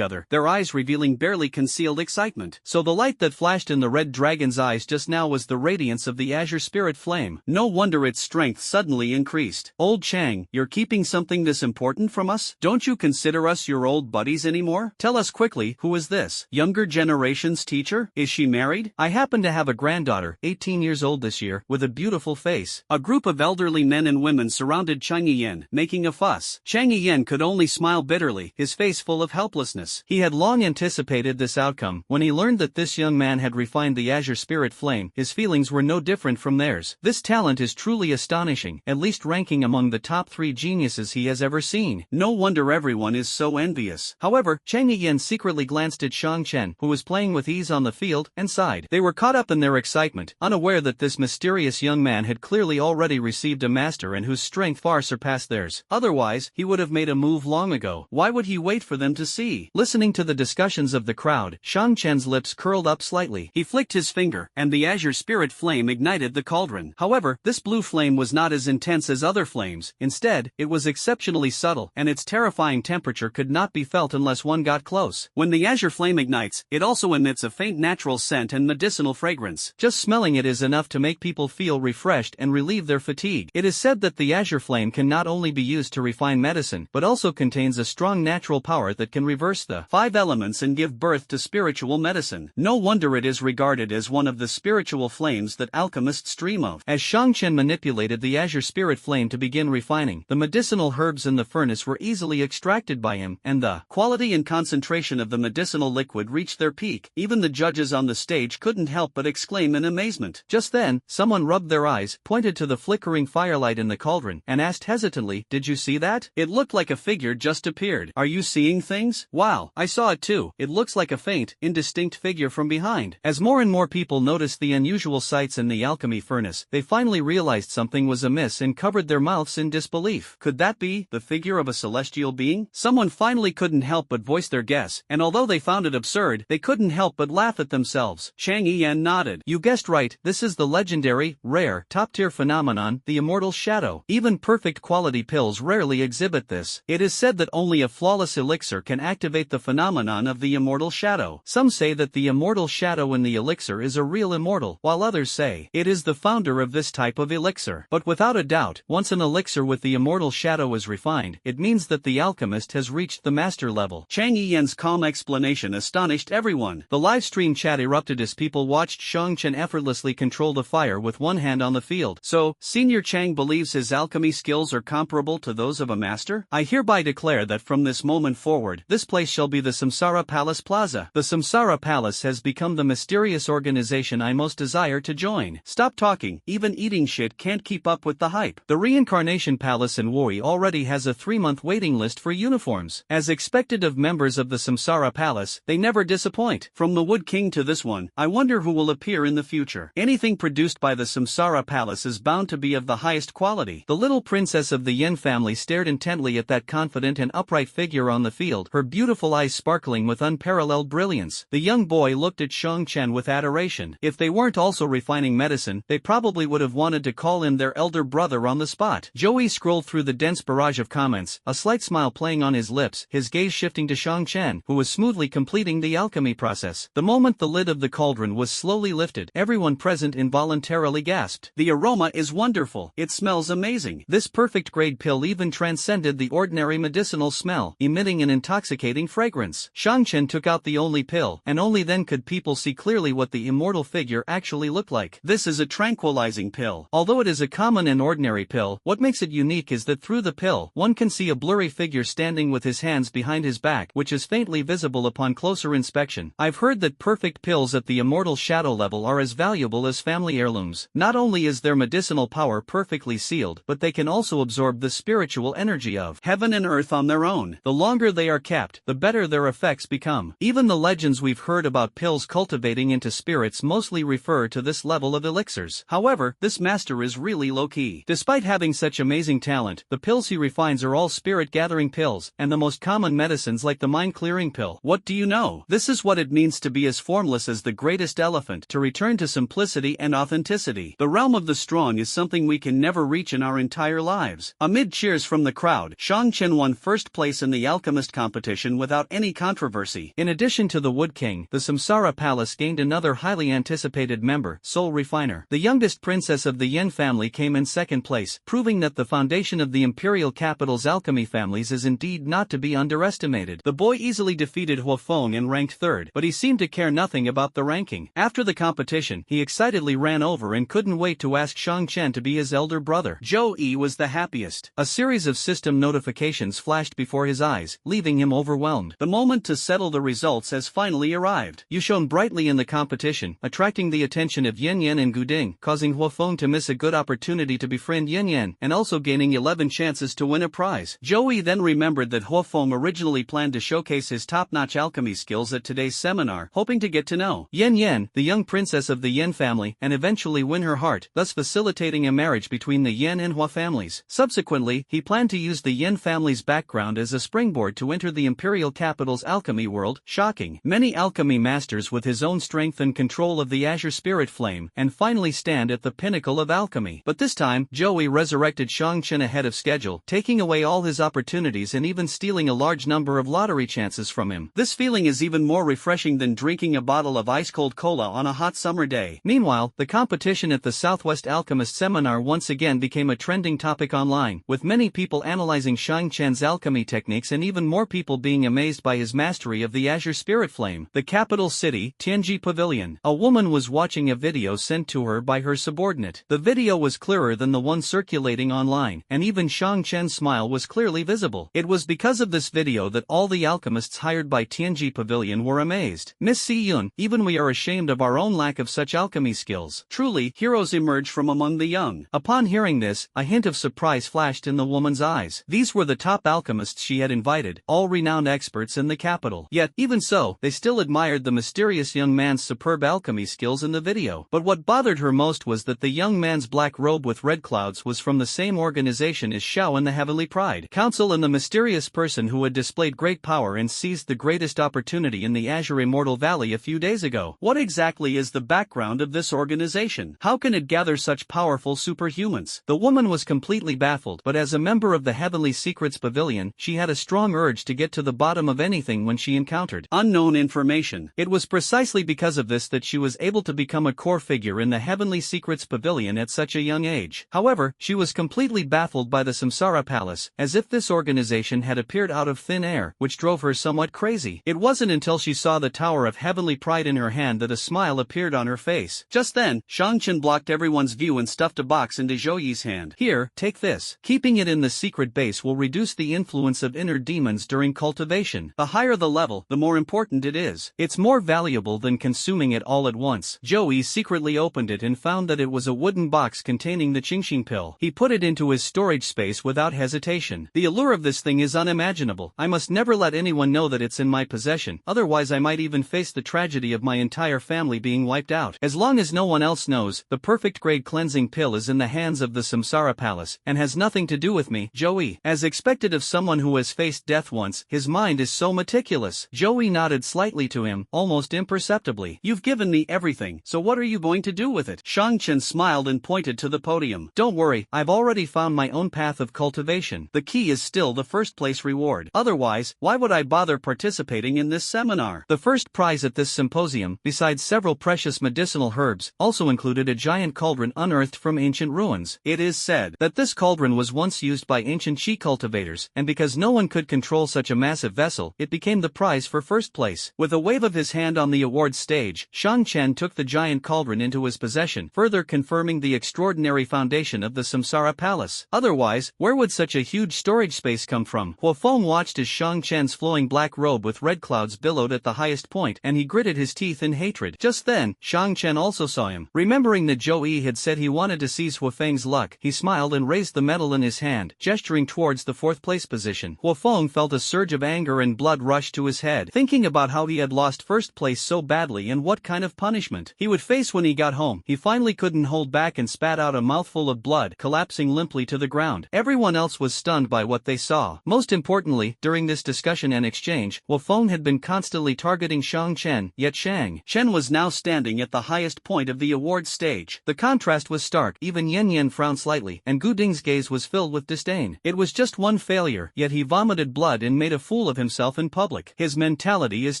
other, their eyes revealing barely concealed excitement. So the light that flashed in the red dragon's eyes just now was the radiance of the azure spirit flame. No wonder its strength suddenly increased. Old Chang, you're keeping something this important from us? Don't you consider us your old buddies anymore? Tell us quickly, who is this? Younger generation's teacher? Is she married? I happen to have a granddaughter, 18 years old this year, with a beautiful face. A group of elderly men and women surrounded Chang Yiyan, making a fuss. Chang Yiyan could only smile bitterly, his face full of helplessness. He had long anticipated this outcome. When he learned that this young man had refined the azure spirit flame, his feelings were no different from theirs. This talent is truly astonishing, at least ranking among the top 3 geniuses he has ever seen. No wonder everyone is so envious. However, Chang Yiyan secretly glanced at Shang Chen, who was playing with ease on the field, and sighed. They were caught up in their excitement, unaware that this mysterious young man had clearly already received a master and whose strength far surpassed theirs. Otherwise, he would have made a move long ago. Why would he wait for them to see? Listening to the discussions of the crowd, Shang Chen's lips curled up slightly. He flicked his finger, and the azure spirit flame ignited the cauldron. However, this blue flame was not as intense as other flames. Instead, it was exceptionally subtle, and its terrifying temperature could not be felt unless one got close. When the azure flame ignites, it also emits a faint natural scent and medicinal fragrance. Just smelling it is enough to make people feel refreshed and relieve their fatigue. It is said that the azure flame can not only be used to refine medicine, but also contains a strong natural power that can reverse the 5 elements and give birth to spiritual medicine. No wonder it is regarded as one of the spiritual flames that alchemists dream of. As Shang Chen manipulated the azure spirit flame to begin refining, the medicinal herbs in the furnace were easily extracted by him, and the quality and concentration of the medicinal liquid reached their peak. Even the judges on the stage couldn't help but exclaim in amazement. Just then, someone rubbed their eyes, pointed to the flickering firelight in the cauldron, and asked hesitantly, "Did you see that? It looked like a figure just appeared. Are you seeing things?" "Wow, I saw it too. It looks like a faint, indistinct figure from behind." As more and more people noticed the unusual sights in the alchemy furnace, they finally realized something was amiss and covered their mouths in disbelief. Could that be the figure of a celestial being? Someone finally couldn't help but voice their guess, and although they found it absurd, they couldn't help but laugh at themselves. Chang Yiyan nodded. "You guessed right, this is the legendary, rare, top-tier phenomenon, the immortal shadow. Even perfect quality pills rarely exhibit this. It is said that only a flawless elixir can activate the phenomenon of the immortal shadow. Some say that the immortal shadow in the elixir is a real immortal, while others say it is the founder of this type of elixir. But without a doubt, once an elixir with the immortal shadow is refined, it means that the alchemist has reached the master level." Chang Yiyan's calm explanation astonished everyone. The live stream chat erupted as people watched Shang Chen effortlessly control the fire with one hand on the field. "So, Senior Chang believes his alchemy skills are comparable to those of a master? I hereby declare that from this moment forward, this place shall be the Samsara Palace Plaza. The Samsara Palace has become the mysterious organization I most desire to join." Stop talking, even eating shit can't keep up with the hype. The Reincarnation Palace in Wui already has a 3-month waiting list for uniforms. As expected of members of the Samsara Palace, they never disappoint. From the Wood King to this one, I wonder who will appear in the future. Anything produced by the Samsara Palace is bound to be of the highest quality. The little princess of the Yen family stared intently at that confident and upright figure on the field, her beautiful eyes sparkling with unparalleled brilliance. The young boy looked at Shang Chen with adoration. If they weren't also refining medicine, they probably would have wanted to call in their elder brother on the spot. Joey scrolled through the dense barrage of comments, a slight smile playing on his lips, his gaze shifting to Shang-Chen, who was smoothly completing the alchemy process. The moment the lid of the cauldron was slowly lifted, everyone present involuntarily gasped. The aroma is wonderful. It smells amazing. This perfect grade pill even transcended the ordinary medicinal smell, emitting an intoxicating fragrance. Shang-Chen took out the only pill, and only then could people see clearly what the immortal figure actually looked like. This is a tranquilizing pill. Although it is a common and ordinary pill, what makes it unique is that through the pill, one can see a blurry figure standing with his hands behind his back, which is faintly visible upon closer inspection. I've heard that perfect pills at the immortal shadow level are as valuable as family heirlooms. Not only is their medicinal power perfectly sealed, but they can also absorb the spiritual energy of heaven and earth on their own. The longer they are kept, the better their effects become. Even the legends we've heard about pills cultivating into spirits mostly refer to this level of elixirs. However, this master is really low-key. Despite having such amazing talent, the pills he refines are all spirit-gathering pills, and the most common medicines like the mind-clearing pill. What do you know? This is what it means to be as formless as the greatest elephant, to return to simplicity and authenticity. The realm of the strong is something we can never reach in our entire lives. Amid cheers from the crowd, Shang-Chen won first place in the alchemist competition without any controversy. In addition to the Wood King, the Samsara Palace gained another highly anticipated member, Soul Refiner. The youngest princess of the Yen family came in second place, proving that the foundation of the imperial capital's alchemy families is indeed not to be underestimated. The boy easily defeated Huo Feng and ranked third, but he seemed to care nothing about the ranking. After the competition, he excitedly ran over and couldn't wait to ask Shang-Chen to be his elder brother. Zhou Yi was the happiest. A series of system notifications flashed before his eyes, leaving him overwhelmed. The moment to settle the results has finally arrived. You shone brightly in the competition, attracting the attention of Yen Yen and Guding, causing Huo Feng to miss a good opportunity to befriend Yen Yen, and also gaining 11 chances to win a prize. Zhou Yi then remembered that Huo Feng originally planned to showcase his top-notch alchemy skills at today's seminar, hoping to get to know Yen Yen, the young princess of the Yen family, and eventually win her heart, thus facilitating a marriage between the Yen and Hua families. Subsequently, he planned to use the Yen family's background as a springboard to enter the imperial capital's alchemy world, shocking many alchemy masters with his own strength and control of the azure spirit flame, and finally stand at the pinnacle of alchemy. But this time, Zhou Yi resurrected Shang-Chen ahead of schedule, taking away all his opportunities and even stealing a large number of lottery chances from him. This feeling is even more refreshing than drinking a bottle of ice-cold cola on a hot summer day. Meanwhile, the competition at the Southwest Alchemist Seminar once again became a trending topic online, with many people analyzing Shang-Chen's alchemy techniques and even more people being amazed by his mastery of the azure spirit flame. The capital city, Tianji Pavilion. A woman was watching a video sent to her by her subordinate. The video was clearer than the one circulating online, and even Shang-Chen's smile was clearly visible. It was because of this video that all the alchemists hired by Tianji Pavilion were amazed. Miss Si Yun, even we are ashamed of our own lack of such alchemy skills. Truly, heroes emerge from among the young. Upon hearing this, a hint of surprise flashed in the woman's eyes. These were the top alchemists she had invited, all renowned experts in the capital. Yet, even so, they still admired the mysterious young man's superb alchemy skills in the video. But what bothered her most was that the young man's black robe with red clouds was from the same organization as Shao and the Heavenly Pride Council, and the mysterious person who had displayed great power and seized the greatest opportunity in the Azure Immortal Valley a few days ago. What exactly is the background of this organization? How can it gather such powerful superhumans? The woman was completely baffled, but as a member of the Heavenly Secrets Pavilion, she had a strong urge to get to the bottom of anything when she encountered unknown information. It was precisely because of this that she was able to become a core figure in the Heavenly Secrets Pavilion at such a young age. However, she was completely baffled by the Samsara Palace, as if this organization had appeared out of thin air, which drove her somewhat crazy. It wasn't until she saw the Tower of Heavenly Pride in her hand that a smile appeared on her face. Just then, Shang-Chen blocked everyone's view and stuffed a box into Zhou Yi's hand. Here, take this. Keeping it in the secret base will reduce the influence of inner demons during cultivation. The higher the level, the more important it is. It's more valuable than consuming it all at once. Zhou Yi secretly opened it and found that it was a wooden box containing the Qingxing pill. He put it into his storage space without hesitation. The allure of this thing is unimaginable. I must never let anyone know that it's in my possession, otherwise I might even face the tragedy of my entire family being wiped out. As long as no one else knows, the perfect grade cleansing pill is in the hands of the Samsara Palace, and has nothing to do with me, Zhou Yi. As expected of someone who has faced death once, his mind is so meticulous. Zhou Yi nodded slightly to him, almost imperceptibly. You've given me everything, so what are you going to do with it? Shang-Chen smiled and pointed to the podium. Don't worry, I've already found my own path of cultivation. The key is still the first place reward. Otherwise, Why would I bother participating in this seminar? The first prize at this symposium, besides several precious medicinal herbs, also included a giant cauldron unearthed from ancient ruins. It is said that this cauldron was once used by ancient chi cultivators, and because no one could control such a massive vessel, it became the prize for first place. With a wave of his hand on the awards stage, Shang Chen took the giant cauldron into his possession, further confirming the extraordinary foundation of the Samsara Palace. Otherwise, where would such a huge storage space come from? Huo Feng watched as Shang Chen's flowing black robe with red clouds billowed at the highest point, and he gritted his teeth in hatred. Just then, Shang Chen also saw him. Remembering that Zhou Yi had said he wanted to seize Huo Feng's luck, he smiled and raised the medal in his hand, gesturing towards the fourth place position. Huo Feng felt a surge of anger and blood rush to his head, thinking about how he had lost first place so badly and what kind of punishment he would face when he got home. He finally couldn't hold back and spat out a mouthful of blood, collapsing limply to the ground. Everyone else was stunned by what they saw. Most importantly, during this discussion and exchange, Huo Feng had been constantly targeting Shang Chen, yet Shang Chen was now standing at the highest point of the award stage. The contrast was stark. Even Yan Yan frowned slightly, and Gu Ding's gaze was filled with disdain. It was just one failure, yet he vomited blood and made a fool of himself in public. His mentality is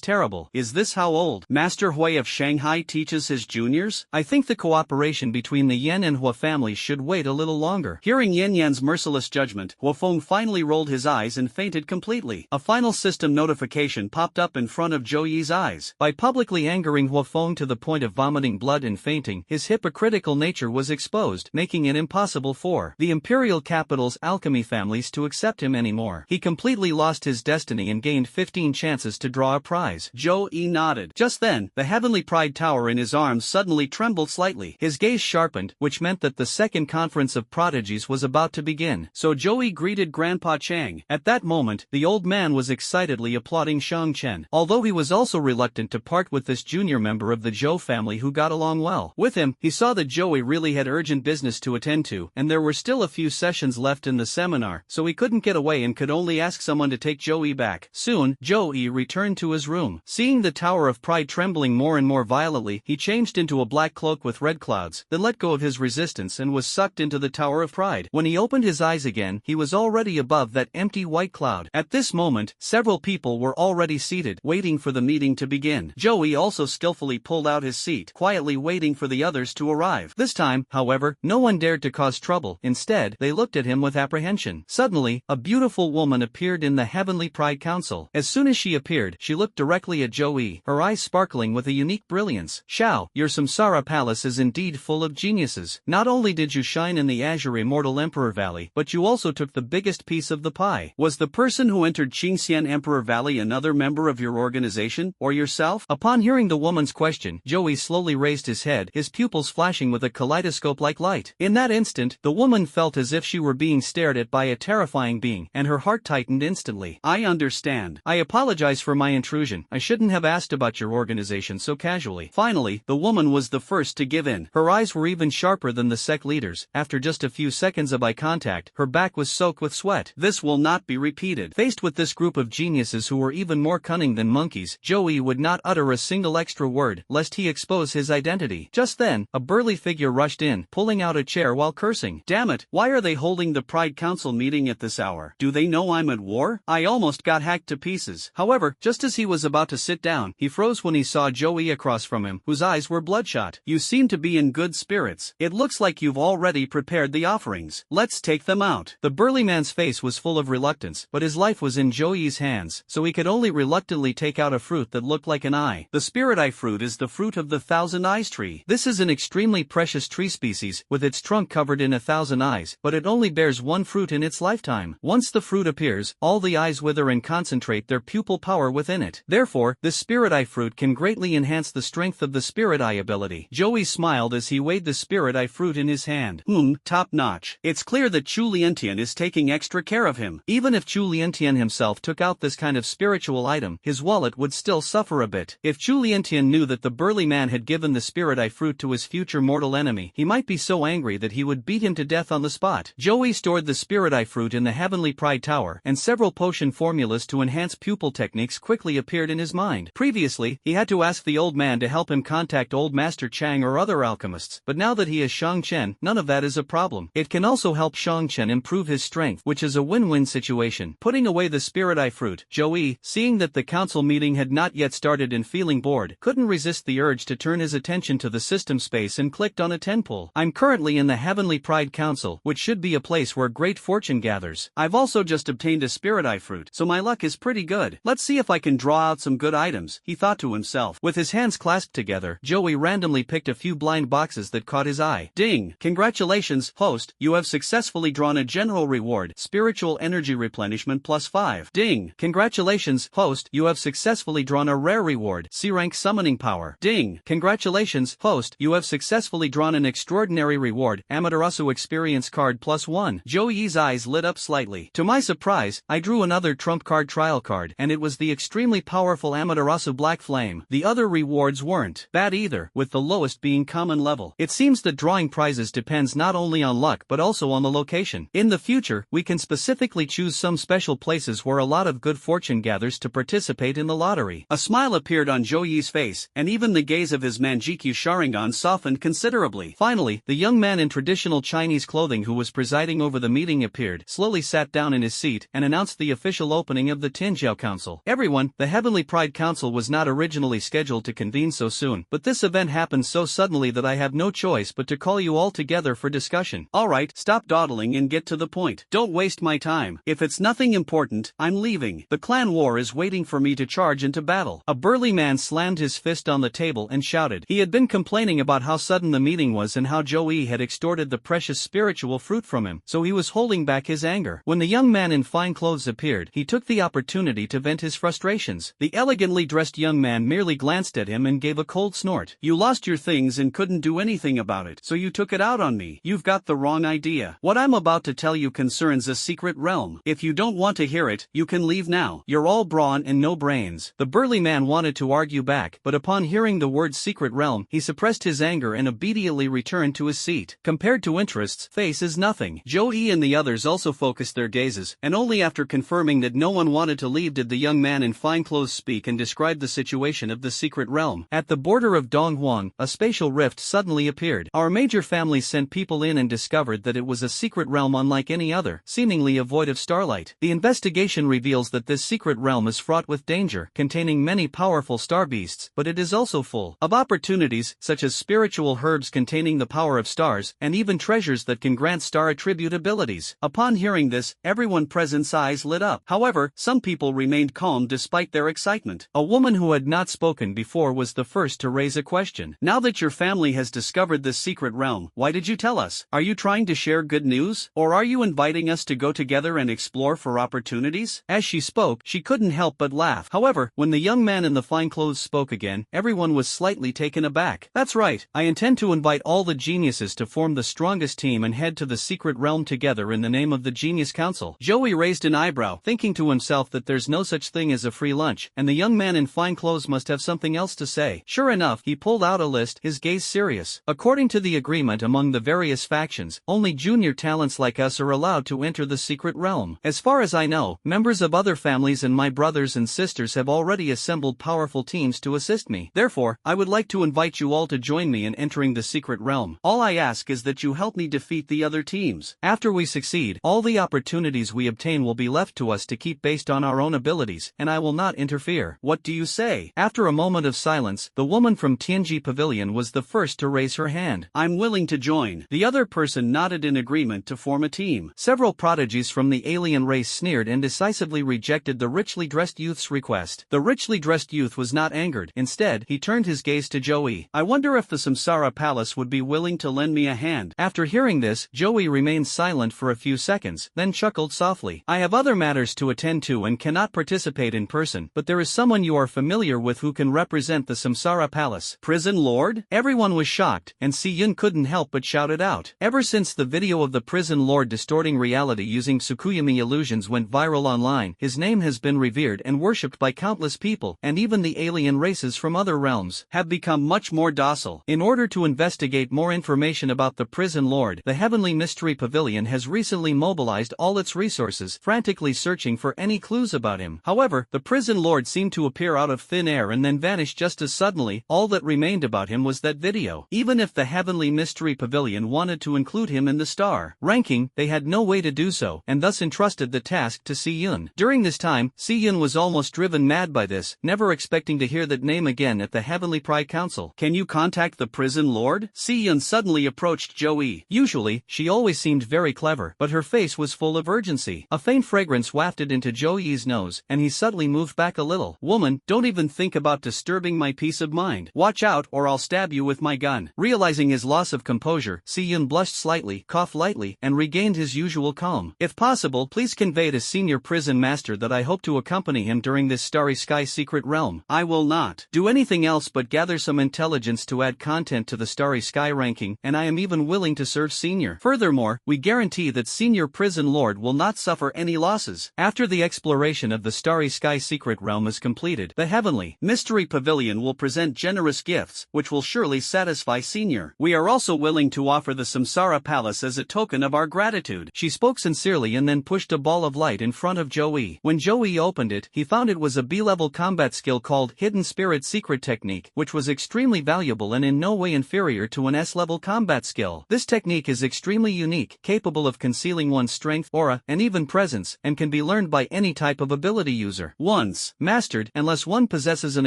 terrible. Is this how old Master Hui of Shanghai teaches his juniors? I think the cooperation between the Yan and Hua families should wait a little longer. Hearing Yan Yan's merciless judgment, Huo Feng finally rolled his eyes and fainted completely. A final system notification popped up in front of Zhou Yi's eyes. By publicly angering Huo Feng to the point of vomiting blood and fainting, his hypocritical nature was exposed, making it impossible for the imperial capital's alchemy families to accept him anymore. He completely lost his destiny and gained 15 chances to draw a prize. Zhou Yi nodded. Just then, the heavenly pride tower in his arms suddenly trembled slightly. His gaze sharpened, which meant that the second conference of prodigies was about to begin. So Zhou Yi greeted Grandpa Chang. At that moment, the old man was excitedly applauding Shang Chen, although he was also reluctant to part with this junior member of the Zhou family who got along well with him. He saw that Zhou Yi really had urgent business to attend to, and there were still a few sessions left in the seminar, so he couldn't get away and could only ask someone to take Zhou Yi back. Soon, Zhou Yi returned to his room. Seeing the Tower of Pride trembling more and more violently, he changed into a black cloak with red clouds, then let go of his resistance and was sucked into the Tower of Pride. When he opened his eyes again, he was already above that empty white cloud. At this moment, several people were already seated, waiting for the meeting to begin. Zhou Yi also skillfully pulled out his seat, quietly waiting for the others to arrive. This time, however, no one dared to cause trouble. Instead, they looked at him with apprehension. Suddenly, a beautiful woman appeared in the Heavenly Pride Council. As soon as she appeared, she looked directly at Zhou Yi, her eyes sparkling with a unique brilliance. Shao, your Samsara Palace is indeed full of geniuses. Not only did you shine in the Azure Immortal Emperor Valley, but you also took the biggest piece of the pie. Was the person who entered Qingxian Emperor Valley another member of your organization, or yourself? Upon hearing the woman's question, Zhou Yi slowly raised his head, his pupils flashing with a kaleidoscope-like light. In that instant, the woman felt as if she were being stared at by a terrifying being, and her heart tightened instantly. I understand. I apologize for my intrusion. I shouldn't have asked about your organization so casually. Finally, the woman was the first to give in. Her eyes were even sharper than the sect leaders. After just a few seconds of eye contact, her back was soaked with sweat. This will not be repeated. Faced with this group of geniuses who were even more cunning than monkeys, Zhou Yi would not utter a single extra word, lest he expose his identity. Just then, a burly figure rushed in, pulling out a chair while cursing. Damn it, why are they holding the Pride Council meeting at this hour? Do they know I'm at war? I almost got hacked to pieces. However, just as he was about to sit down, he froze when he saw Zhou Yi across from him, whose eyes were bloodshot. You seem to be in good spirits. It looks like you've already prepared the offerings. Let's take them out. The burly man's face was full of reluctance, but his life was in Zhou Yi's hands, so he could only reluctantly take out a fruit that looked like an eye. The spirit eye fruit is the fruit of the Thousand Eyes tree. This is an extremely precious tree species, with its trunk covered in 1,000 eyes, but it only bears one fruit in its lifetime. Once the fruit appears, all the eyes wither and concentrate their pupil power within it. Therefore, this spirit eye fruit can greatly enhance the strength of the spirit eye ability. Zhou Yi smiled as he weighed the spirit eye fruit in his hand. Top notch. It's clear that Chu Liantian is taking extra care of him. Even if Chu Liantian himself took out this kind of spiritual item, his wallet would still suffer a bit. If Chu Liantian knew that the burly man had given the spirit eye fruit to his future mortal enemy, he might be so angry that he would beat him to death on the spot. Zhou Yi stored the spirit eye fruit in the Heavenly Pride Tower, and several potion formulas to enhance pupil techniques quickly appeared in his mind. Previously, he had to ask the old man to help him contact old Master Chang or other alchemists, but now that he has Shang Chen, none of that is a problem. It can also help Shang Chen improve his strength, which is a win-win situation. Putting away the spirit spirit eye fruit. Joey, seeing that the council meeting had not yet started and feeling bored, couldn't resist the urge to turn his attention to the system space and clicked on a 10 pull. I'm currently in the Heavenly Pride Council, which should be a place where great fortune gathers. I've also just obtained a spirit eye fruit, so my luck is pretty good. Let's see if I can draw out some good items, he thought to himself. With his hands clasped together, Joey randomly picked a few blind boxes that caught his eye. Ding! Congratulations, host, you have successfully drawn a general reward, spiritual energy replenishment +5. Ding! Congratulations, host, you have successfully drawn a rare reward, C-rank summoning power. Ding! Congratulations, host, you have successfully drawn an extraordinary reward, Amaterasu experience card +1. Joey's eyes lit up slightly. To my surprise, I drew another trump card trial card, and it was the extremely powerful Amaterasu Black Flame. The other rewards weren't bad either, with the lowest being common level. It seems that drawing prizes depends not only on luck but also on the location. In the future, we can specifically choose some special places where a lot of good fortune gathers to participate in the lottery. A smile appeared on Joey's face, and even the gaze of his Manjikyu Sharingan softened considerably. Finally, the young man in traditional Chinese clothing who was presiding over the meeting appeared, slowly sat down in his seat, and announced the official opening of the Tinjiao Council. Everyone, the Heavenly Pride Council was not originally scheduled to convene so soon, but this event happened so suddenly that I have no choice but to call you all together for discussion. Alright, stop dawdling and get to the point. Don't waste my time. If it's nothing important, I'm leaving. The clan war is waiting for me to charge into battle. A burly man slammed his fist on the table and shouted. He had been complaining about how sudden the meeting was and how Joey had extorted the precious spiritual fruit from him, so he was holding back his anger. When the young man in fine clothes appeared, he took the opportunity to vent his frustrations. The elegantly dressed young man merely glanced at him and gave a cold snort. You lost your things and couldn't do anything about it, so you took it out on me. You've got the wrong idea. What I'm about to tell you concerns a secret realm. If you don't want to hear it, you can leave now. You're all brawn and no brains. The burly man wanted to argue back, but upon hearing the word secret realm, he suppressed his anger and obediently returned to his seat. Compared to interests, face is nothing. Joey and the others also focused their gazes, and only after confirming that no one wanted to leave did the young man in fine clothes speak and describe the situation of the secret realm. At the border of Donghuang, a spatial rift suddenly appeared. Our major families sent people in and discovered that it was a secret realm unlike any other, seemingly void of starlight. The investigation reveals that this secret realm is fraught with danger, containing many powerful star beasts, but it is also full of opportunities, such as spiritual herbs containing the power of stars, and even treasures that can grant star attribute abilities. Upon hearing this, everyone present's eyes lit up. However, some people remained calm despite their excitement. A woman who had not spoken before was the first to raise a question. Now that your family has discovered this secret realm, why did you tell us? Are you trying to share good news? Or are you inviting us to go together and explore for opportunities? As she spoke, she couldn't help but laugh. However, when the young man in the fine clothes spoke again, everyone was slightly taken aback. That's right, I intend to invite all the geniuses to form the strongest team and head to the secret realm together in the name of the Genius Council. Joey raised an eyebrow, thinking to himself that there's no such thing as a free lunch, and the young man in fine clothes must have something else to say. Sure enough, he pulled out a list, his gaze serious. According to the agreement among the various factions, only junior talents like us are allowed to enter the secret realm. As far as I know, members of other families and my brothers and sisters have already assembled powerful teams to assist me. Therefore, I would like to invite you all to join me in entering the secret realm. All I ask is that you help me defeat the other teams. After we succeed, all the opportunities we obtain will be left to us to keep based on our own abilities, and I will not interfere. What do you say? After a moment of silence, the woman from Tianji Pavilion was the first to raise her hand. I'm willing to join. The other person nodded in agreement to form a team. Several prodigies from the alien race sneered and decisively rejected the richly dressed youth's request. The richly dressed youth was not angered. Instead, he turned his gaze to Joey. I wonder if the Samsara Palace would be willing to lend me a hand. After hearing this, Joey remained silent for a few seconds, then chuckled softly. I have other matters to attend to and cannot participate in person, but there is someone you are familiar with who can represent the Samsara Palace. Prison Lord? Everyone was shocked, and Si-yun couldn't help but shout it out. Ever since the video of the prison lord distorting reality using Tsukuyami illusions went viral online, his name has been revered and worshipped by countless people, and even the alien races from other realms have become much more docile. In order to investigate more information about the prison lord, the Heavenly Mystery Pavilion has recently mobilized all its resources, frantically searching for any clues about him. However, the prison lord seemed to appear out of thin air and then vanish just as suddenly. All that remained about him was that video. Even if the Heavenly Mystery Pavilion wanted to include him in the star ranking, they had no way to do so, and thus entrusted the task to Si-yun. Yun. During this time, Si Yun was almost driven mad by this, never expecting to hear that name again at the Heavenly Pride Council. Can you contact the prison lord? Si Yun suddenly approached Joey. Usually, she always seemed very clever, but her face was full of urgency. A faint fragrance wafted into Joey's nose, and he subtly moved back a little. Woman, don't even think about disturbing my peace of mind. Watch out or I'll stab you with my gun. Realizing his loss of composure, Si Yun blushed slightly, coughed lightly, and regained his usual calm. If possible, please convey to Senior Prison Master that I hope to accompany him during this Starry Sky secret realm. I will not do anything else but gather some intelligence to add content to the Starry Sky ranking, and I am even willing to serve Senior. Furthermore, we guarantee that Senior Prison Lord will not suffer any losses. After the exploration of the Starry Sky secret realm is completed, the Heavenly Mystery Pavilion will present generous gifts, which will surely satisfy Senior. We are also willing to offer the Samsara Palace as a token of our gratitude. She spoke sincerely and then pushed a ball of light in front of Joey. When Joey opened it, he found it was a B-level combat skill called Hidden Spirit Secret Technique, which was extremely valuable and in no way inferior to an S-level combat skill. This technique is extremely unique, capable of concealing one's strength, aura, and even presence, and can be learned by any type of ability user. Once mastered, unless one possesses an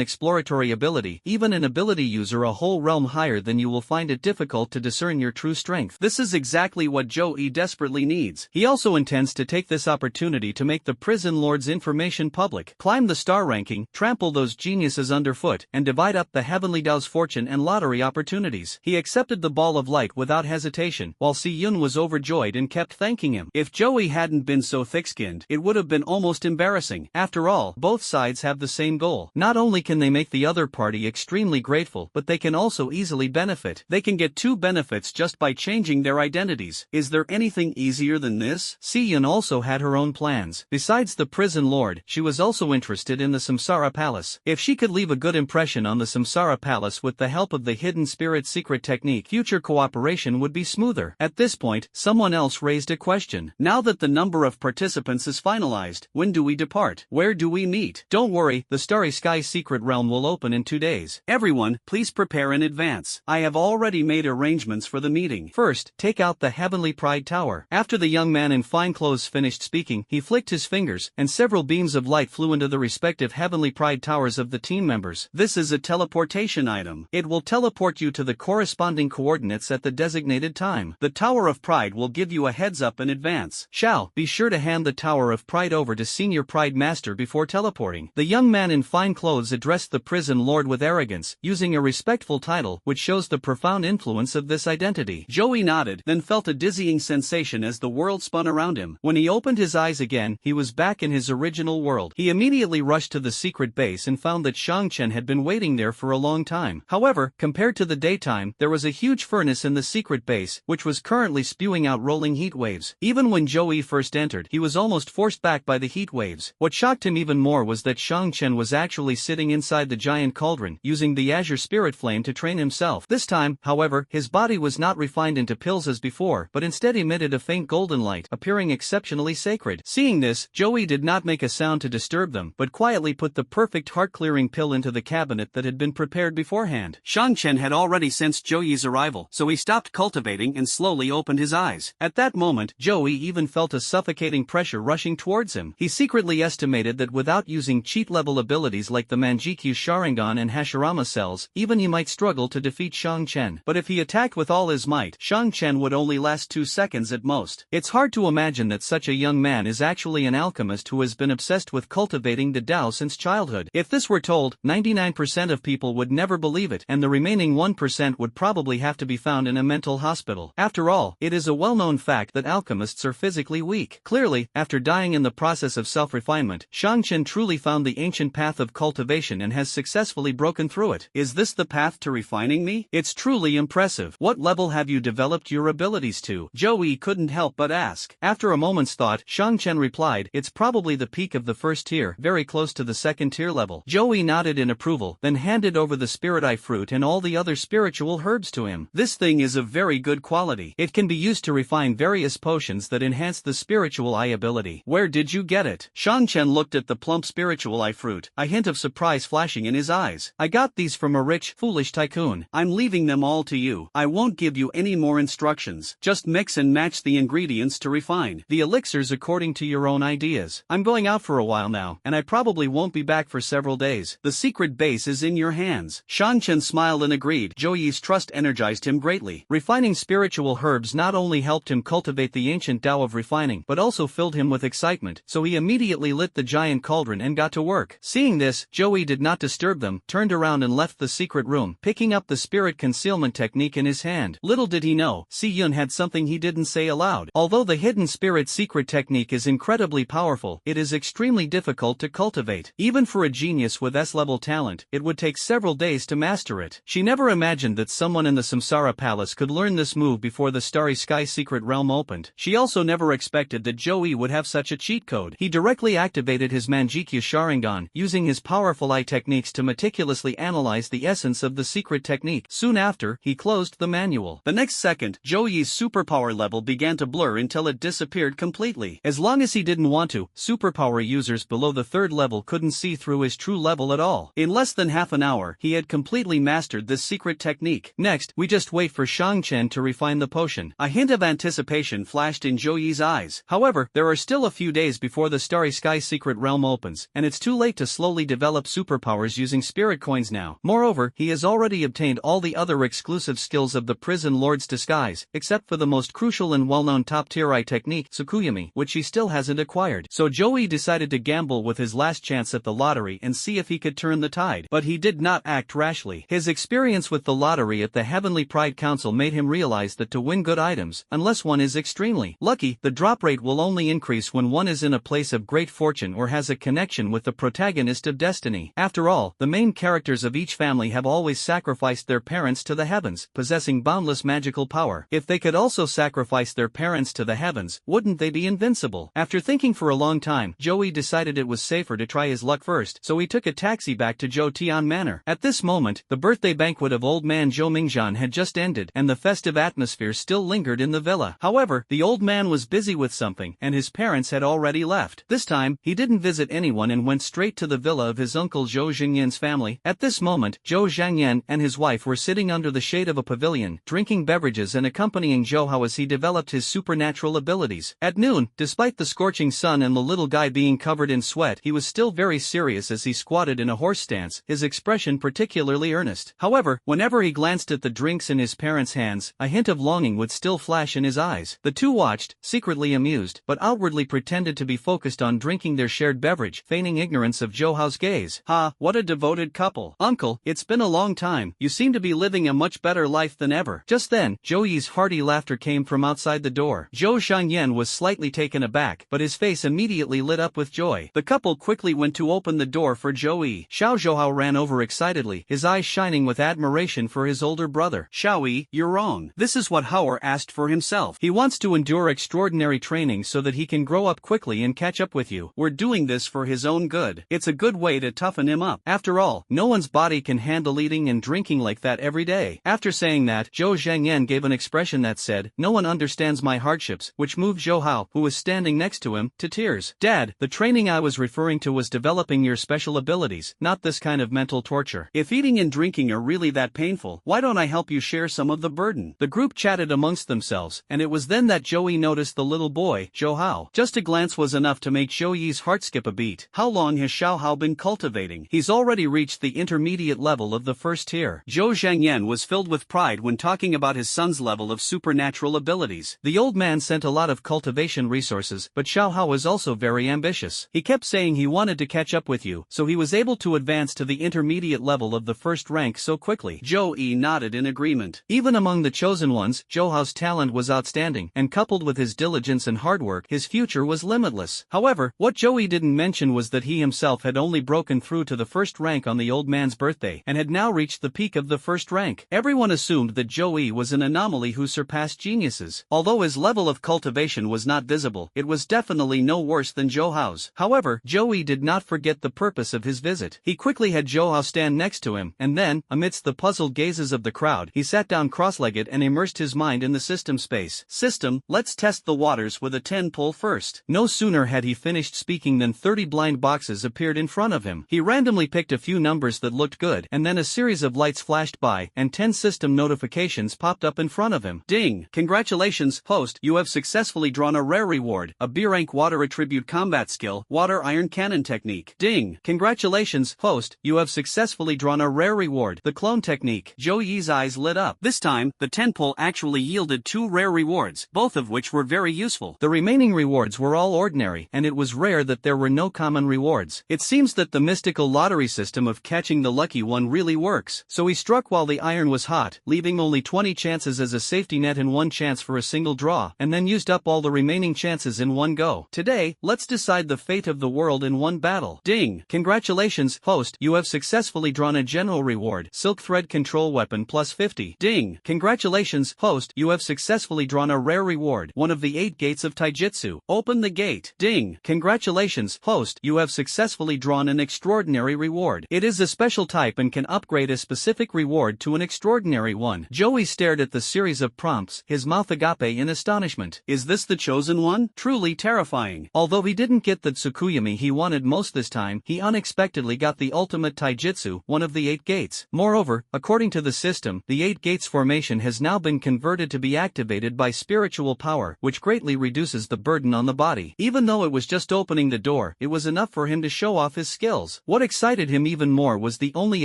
exploratory ability, even an ability user a whole realm higher than you will find it difficult to discern your true strength. This is exactly what Joey desperately needs. He also intends to take this opportunity to make the prison lord's information public, climb the star ranking, trample those geniuses underfoot, and divide up the Heavenly Dao's fortune and lottery opportunities. He accepted the ball of light without hesitation, while Si Yun was overjoyed and kept thanking him. If Joey hadn't been so thick-skinned, it would have been almost embarrassing. After all, both sides have the same goal. Not only can they make the other party extremely grateful, but they can also easily benefit. They can get two benefits just by changing their identities. Is there anything easier than this? Si Yun also had her own plans. Besides the prison lord, she was also interested in the Samsara Palace. If she could leave a good impression on the Samsara Palace with the help of the Hidden Spirit Secret Technique, future cooperation would be smoother. At this point, someone else raised a question. Now that the number of participants is finalized, when do we depart? Where do we meet? Don't worry, the Starry Sky Secret Realm will open in 2 days. Everyone, please prepare in advance. I have already made arrangements for the meeting. First, take out the Heavenly Pride Tower. After the young man in fine clothes finished speaking, he flicked his fingers, and several beams of light flew into the respective Heavenly Pride Towers of the team members. This is a teleportation item. It will teleport you to the corresponding coordinates at the designated time. The Tower of Pride will give you a heads up in advance. Shall, be sure to hand the Tower of Pride over to Senior Pride Master before teleporting. The young man in fine clothes addressed the prison lord with arrogance, using a respectful title, which shows the profound influence of this identity. Joey nodded, then felt a dizzying sensation as the world spun around him. When he opened his eyes again, he was back in his original world. He immediately rushed to the secret base and found that Shang-Chen had been waiting there for a long time. However, compared to the daytime, there was a huge furnace in the secret base, which was currently spewing out rolling heat waves. Even when Joey first entered, he was almost forced back by the heat waves. What shocked him even more was that Shang-Chen was actually sitting inside the giant cauldron, using the Azure Spirit Flame to train himself. This time, however, his body was not refined into pills as before, but instead emitted a faint golden light, appearing exceptionally sacred. Seeing this, Joey did not make a sound to disturb them, but quietly put the perfect heart-clearing pill into the cabinet that had been prepared beforehand. Shang-Chen had already sensed Joey's arrival, so he stopped cultivating and slowly opened his eyes. At that moment, Joey even felt a suffocating pressure rushing towards him. He secretly estimated that without using cheat-level abilities like the Manjikyu Sharingan and Hashirama cells, even he might struggle to defeat Shang-Chen. But if he attacked with all his might, Shang-Chen would only last 2 seconds at most. It's hard to imagine that such a young man is actually an alchemist who has been obsessed with cultivating the Tao since childhood. If this were told, 99% of people would never believe it, and the remaining 1% would probably have to be found in a mental hospital. After all, it is a well-known fact that alchemists are physically weak. Clearly, after dying in the process of self-refinement, Shang-Chen truly found the ancient path of cultivation and has successfully broken through it. Is this the path to refining me? It's truly impressive. What level have you developed your abilities to? Joey couldn't help but ask. After a moment's thought, Shang-Chen replied, it's probably the peak of the first tier, very close to the second tier level. Joey nodded in approval, then handed over the Spirit Eye fruit and all the other spiritual herbs to him. This thing is of very good quality. It can be used to refine various potions that enhance the spiritual eye ability. Where did you get it? Shang-Chen looked at the plump spiritual eye fruit, a hint of surprise flashing in his eyes. I got these from a rich, foolish tycoon. I'm leaving them all to you. I won't give you any more instructions. Just mix and match the ingredients to refine the elixirs according to your own ideas. I'm going out for a while now, and I probably won't be back for several days. The secret base is in your hands. Shang Chen smiled and agreed. Zhou Yi's trust energized him greatly. Refining spiritual herbs not only helped him cultivate the ancient Tao of refining, but also filled him with excitement, so he immediately lit the giant cauldron and got to work. Seeing this, Zhou Yi did not disturb them, turned around and left the secret room, picking up the spirit concealment technique in his hand. Little did he know, Si Yun had something he didn't say aloud. Although the hidden spirit secret technique is incredibly powerful, it is extremely difficult to cultivate. Even for a genius with S-level talent, it would take several days to master it. She never imagined that someone in the Samsara Palace could learn this move before the Starry Sky secret realm opened. She also never expected that Zhou Yi would have such a cheat code. He directly activated his Manjikyu Sharingan, using his powerful eye techniques to meticulously analyze the essence of the secret technique. Soon after, he closed the manual. The next second, Zhou Yi's superpower level began to blur until it disappeared completely. As long as he didn't want to, superpower users below the third level couldn't see through his true level at all. In less than half an hour, he had completely mastered this secret technique. Next, we just wait for Shang Chen to refine the potion. A hint of anticipation flashed in Zhou Yi's eyes. However, there are still a few days before the Starry Sky secret realm opens, and it's too late to slowly develop superpowers using spirit coins now. Moreover, he has already obtained all the other exclusive skills of the prison lord's disguise, except for the most crucial and well-known top-tier eye technique, Tsukuyami, which he still hasn't acquired. So Zhou Yi decided to gamble with his last chance at the lottery and see if he could turn the tide. But he did not act rashly. His experience with the lottery at the Heavenly Pride Council made him realize that to win good items, unless one is extremely lucky, the drop rate will only increase when one is in a place of great fortune or has a connection with the protagonist of destiny. After all, the main characters of each family have always sacrificed their parents to the heavens, possessing boundless magical power. If they could also sacrifice their parents to the heavens, wouldn't they be invincible? After thinking for a long time, Zhou Yi decided it was safer to try his luck first, so he took a taxi back to Zhou Manor. At this moment, the birthday banquet of old man Zhou Mingzhan had just ended, and the festive atmosphere still lingered in the villa. However, the old man was busy with something, and his parents had already left. This time, he didn't visit anyone and went straight to the villa of his uncle Zhou Zhengyan's family. At this moment, Zhou Zhengyan and his wife were sitting under the shade of a pavilion, drinking beverages and accompanying Zhou Hao as he developed his supernatural abilities. At noon, despite the scorching sun and the little guy being covered in sweat, he was still very serious as he squatted in a horse stance, his expression particularly earnest. However, whenever he glanced at the drinks in his parents' hands, a hint of longing would still flash in his eyes. The two watched, secretly amused, but outwardly pretended to be focused on drinking their shared beverage, feigning ignorance of Zhou Hao's gaze. "Ha, what a devoted couple. Uncle, it's been a long time. You seem to be living a much better life than ever." Just then, Zhou Yi's hearty laughter came from outside the door. Zhou Shangyan was slightly taken aback, but his face immediately lit up with joy. The couple quickly went to open the door for Zhou Yi. Zhou Hao ran over excitedly, his eyes shining with admiration for his older brother. "Zhou Yi, you're wrong. This is what Hao asked for himself. He wants to endure extraordinary training so that he can grow up quickly and catch up with you. We're doing this for his own good. It's a good way to toughen him up. After all, no one's body can handle eating and drinking like that every day." After saying that, Zhou Zhengyan gave an expression that said, "No one understands my hardships," which moved Zhou Hao, who was standing next to him, to tears. "Dad, the training I was referring to was developing your special abilities, not this kind of mental torture. If eating and drinking are really that painful, why don't I help you share some of the burden?" The group chatted amongst themselves, and it was then that Zhou Yi noticed the little boy, Zhou Hao. Just a glance was enough to make Zhou Yi's heart skip a beat. How long has Xiao Hao been cultivating? He's already reached the intermediate level of the first tier. Zhou Zhengyan was filled with pride when talking about his son's level of supernatural abilities. The old man sent a lot of cultivation resources, but Xiao Hao was also very ambitious. He kept saying he wanted to catch up with you, so he was able to advance to the intermediate level of the first rank so quickly. Zhou Yi nodded in agreement. Even among the chosen ones, Zhou Hao's talent was outstanding, and coupled with his diligence and hard work, his future was limitless. However, what Zhou Yi didn't mention was that he himself had only broken through to the first rank on the old man's birthday, and had now reached the peak of the first rank. Everyone assumed that Zhou Yi was an anomaly who surpassed geniuses. Although his level of cultivation was not visible, it was definitely no worse than Zhou Hao's. However, Zhou Yi did not forget the purpose of his visit. He quickly had Zhou Hao stand next to him, and then, amidst the puzzled gazes of the crowd, he sat down cross-legged and immersed his mind in the system space. "System, let's test the waters with a 10 pull first." No sooner had he finished speaking than 30 blind boxes appeared in front of him. He randomly picked a few numbers that looked good, and then a series of lights flashed by, and 10 system notifications popped up in front of him. "Ding! Congratulations, host, you have successfully drawn a rare reward, a B rank water attribute combat skill, water iron cannon technique. Ding! Congratulations, host, you have successfully drawn a rare reward, the clone technique. Zhou Yi's eyes lit up. This time, the tentpole actually yielded 2 rare rewards, both of which were very useful. The remaining rewards were all ordinary, and it was rare that there were no common rewards. It seems that the mystical lottery system of catching the lucky one really works. So he struck while the iron was hot, leaving only 20 chances as a safety net and 1 chance for a single draw, and then used up all the remaining chances in one go. Today, let's decide the fate of the world in one battle. Ding! Congratulations, host, you have successfully drawn a general reward, silk thread control weapon plus 50. Ding! Congratulations, host, you have successfully drawn a rare reward, one of the 8 gates of taijutsu. Open the gate. Ding! Congratulations, host, you have successfully drawn an extraordinary reward. It is a special type and can upgrade a specific reward to an extraordinary one. Joey stared at the series of prompts, his mouth agape in astonishment. Is this the chosen one? Truly terrifying. Although he didn't get the Tsukuyami he wanted most this time, he unexpectedly got the ultimate taijutsu, one of the 8 gates. Moreover, according to the system, the 8 gates formation has now been converted to be activated by spiritual power, which greatly reduces the burden on the body. Even though it was just opening the door, it was enough for him to show off his skills. What excited him even more was the only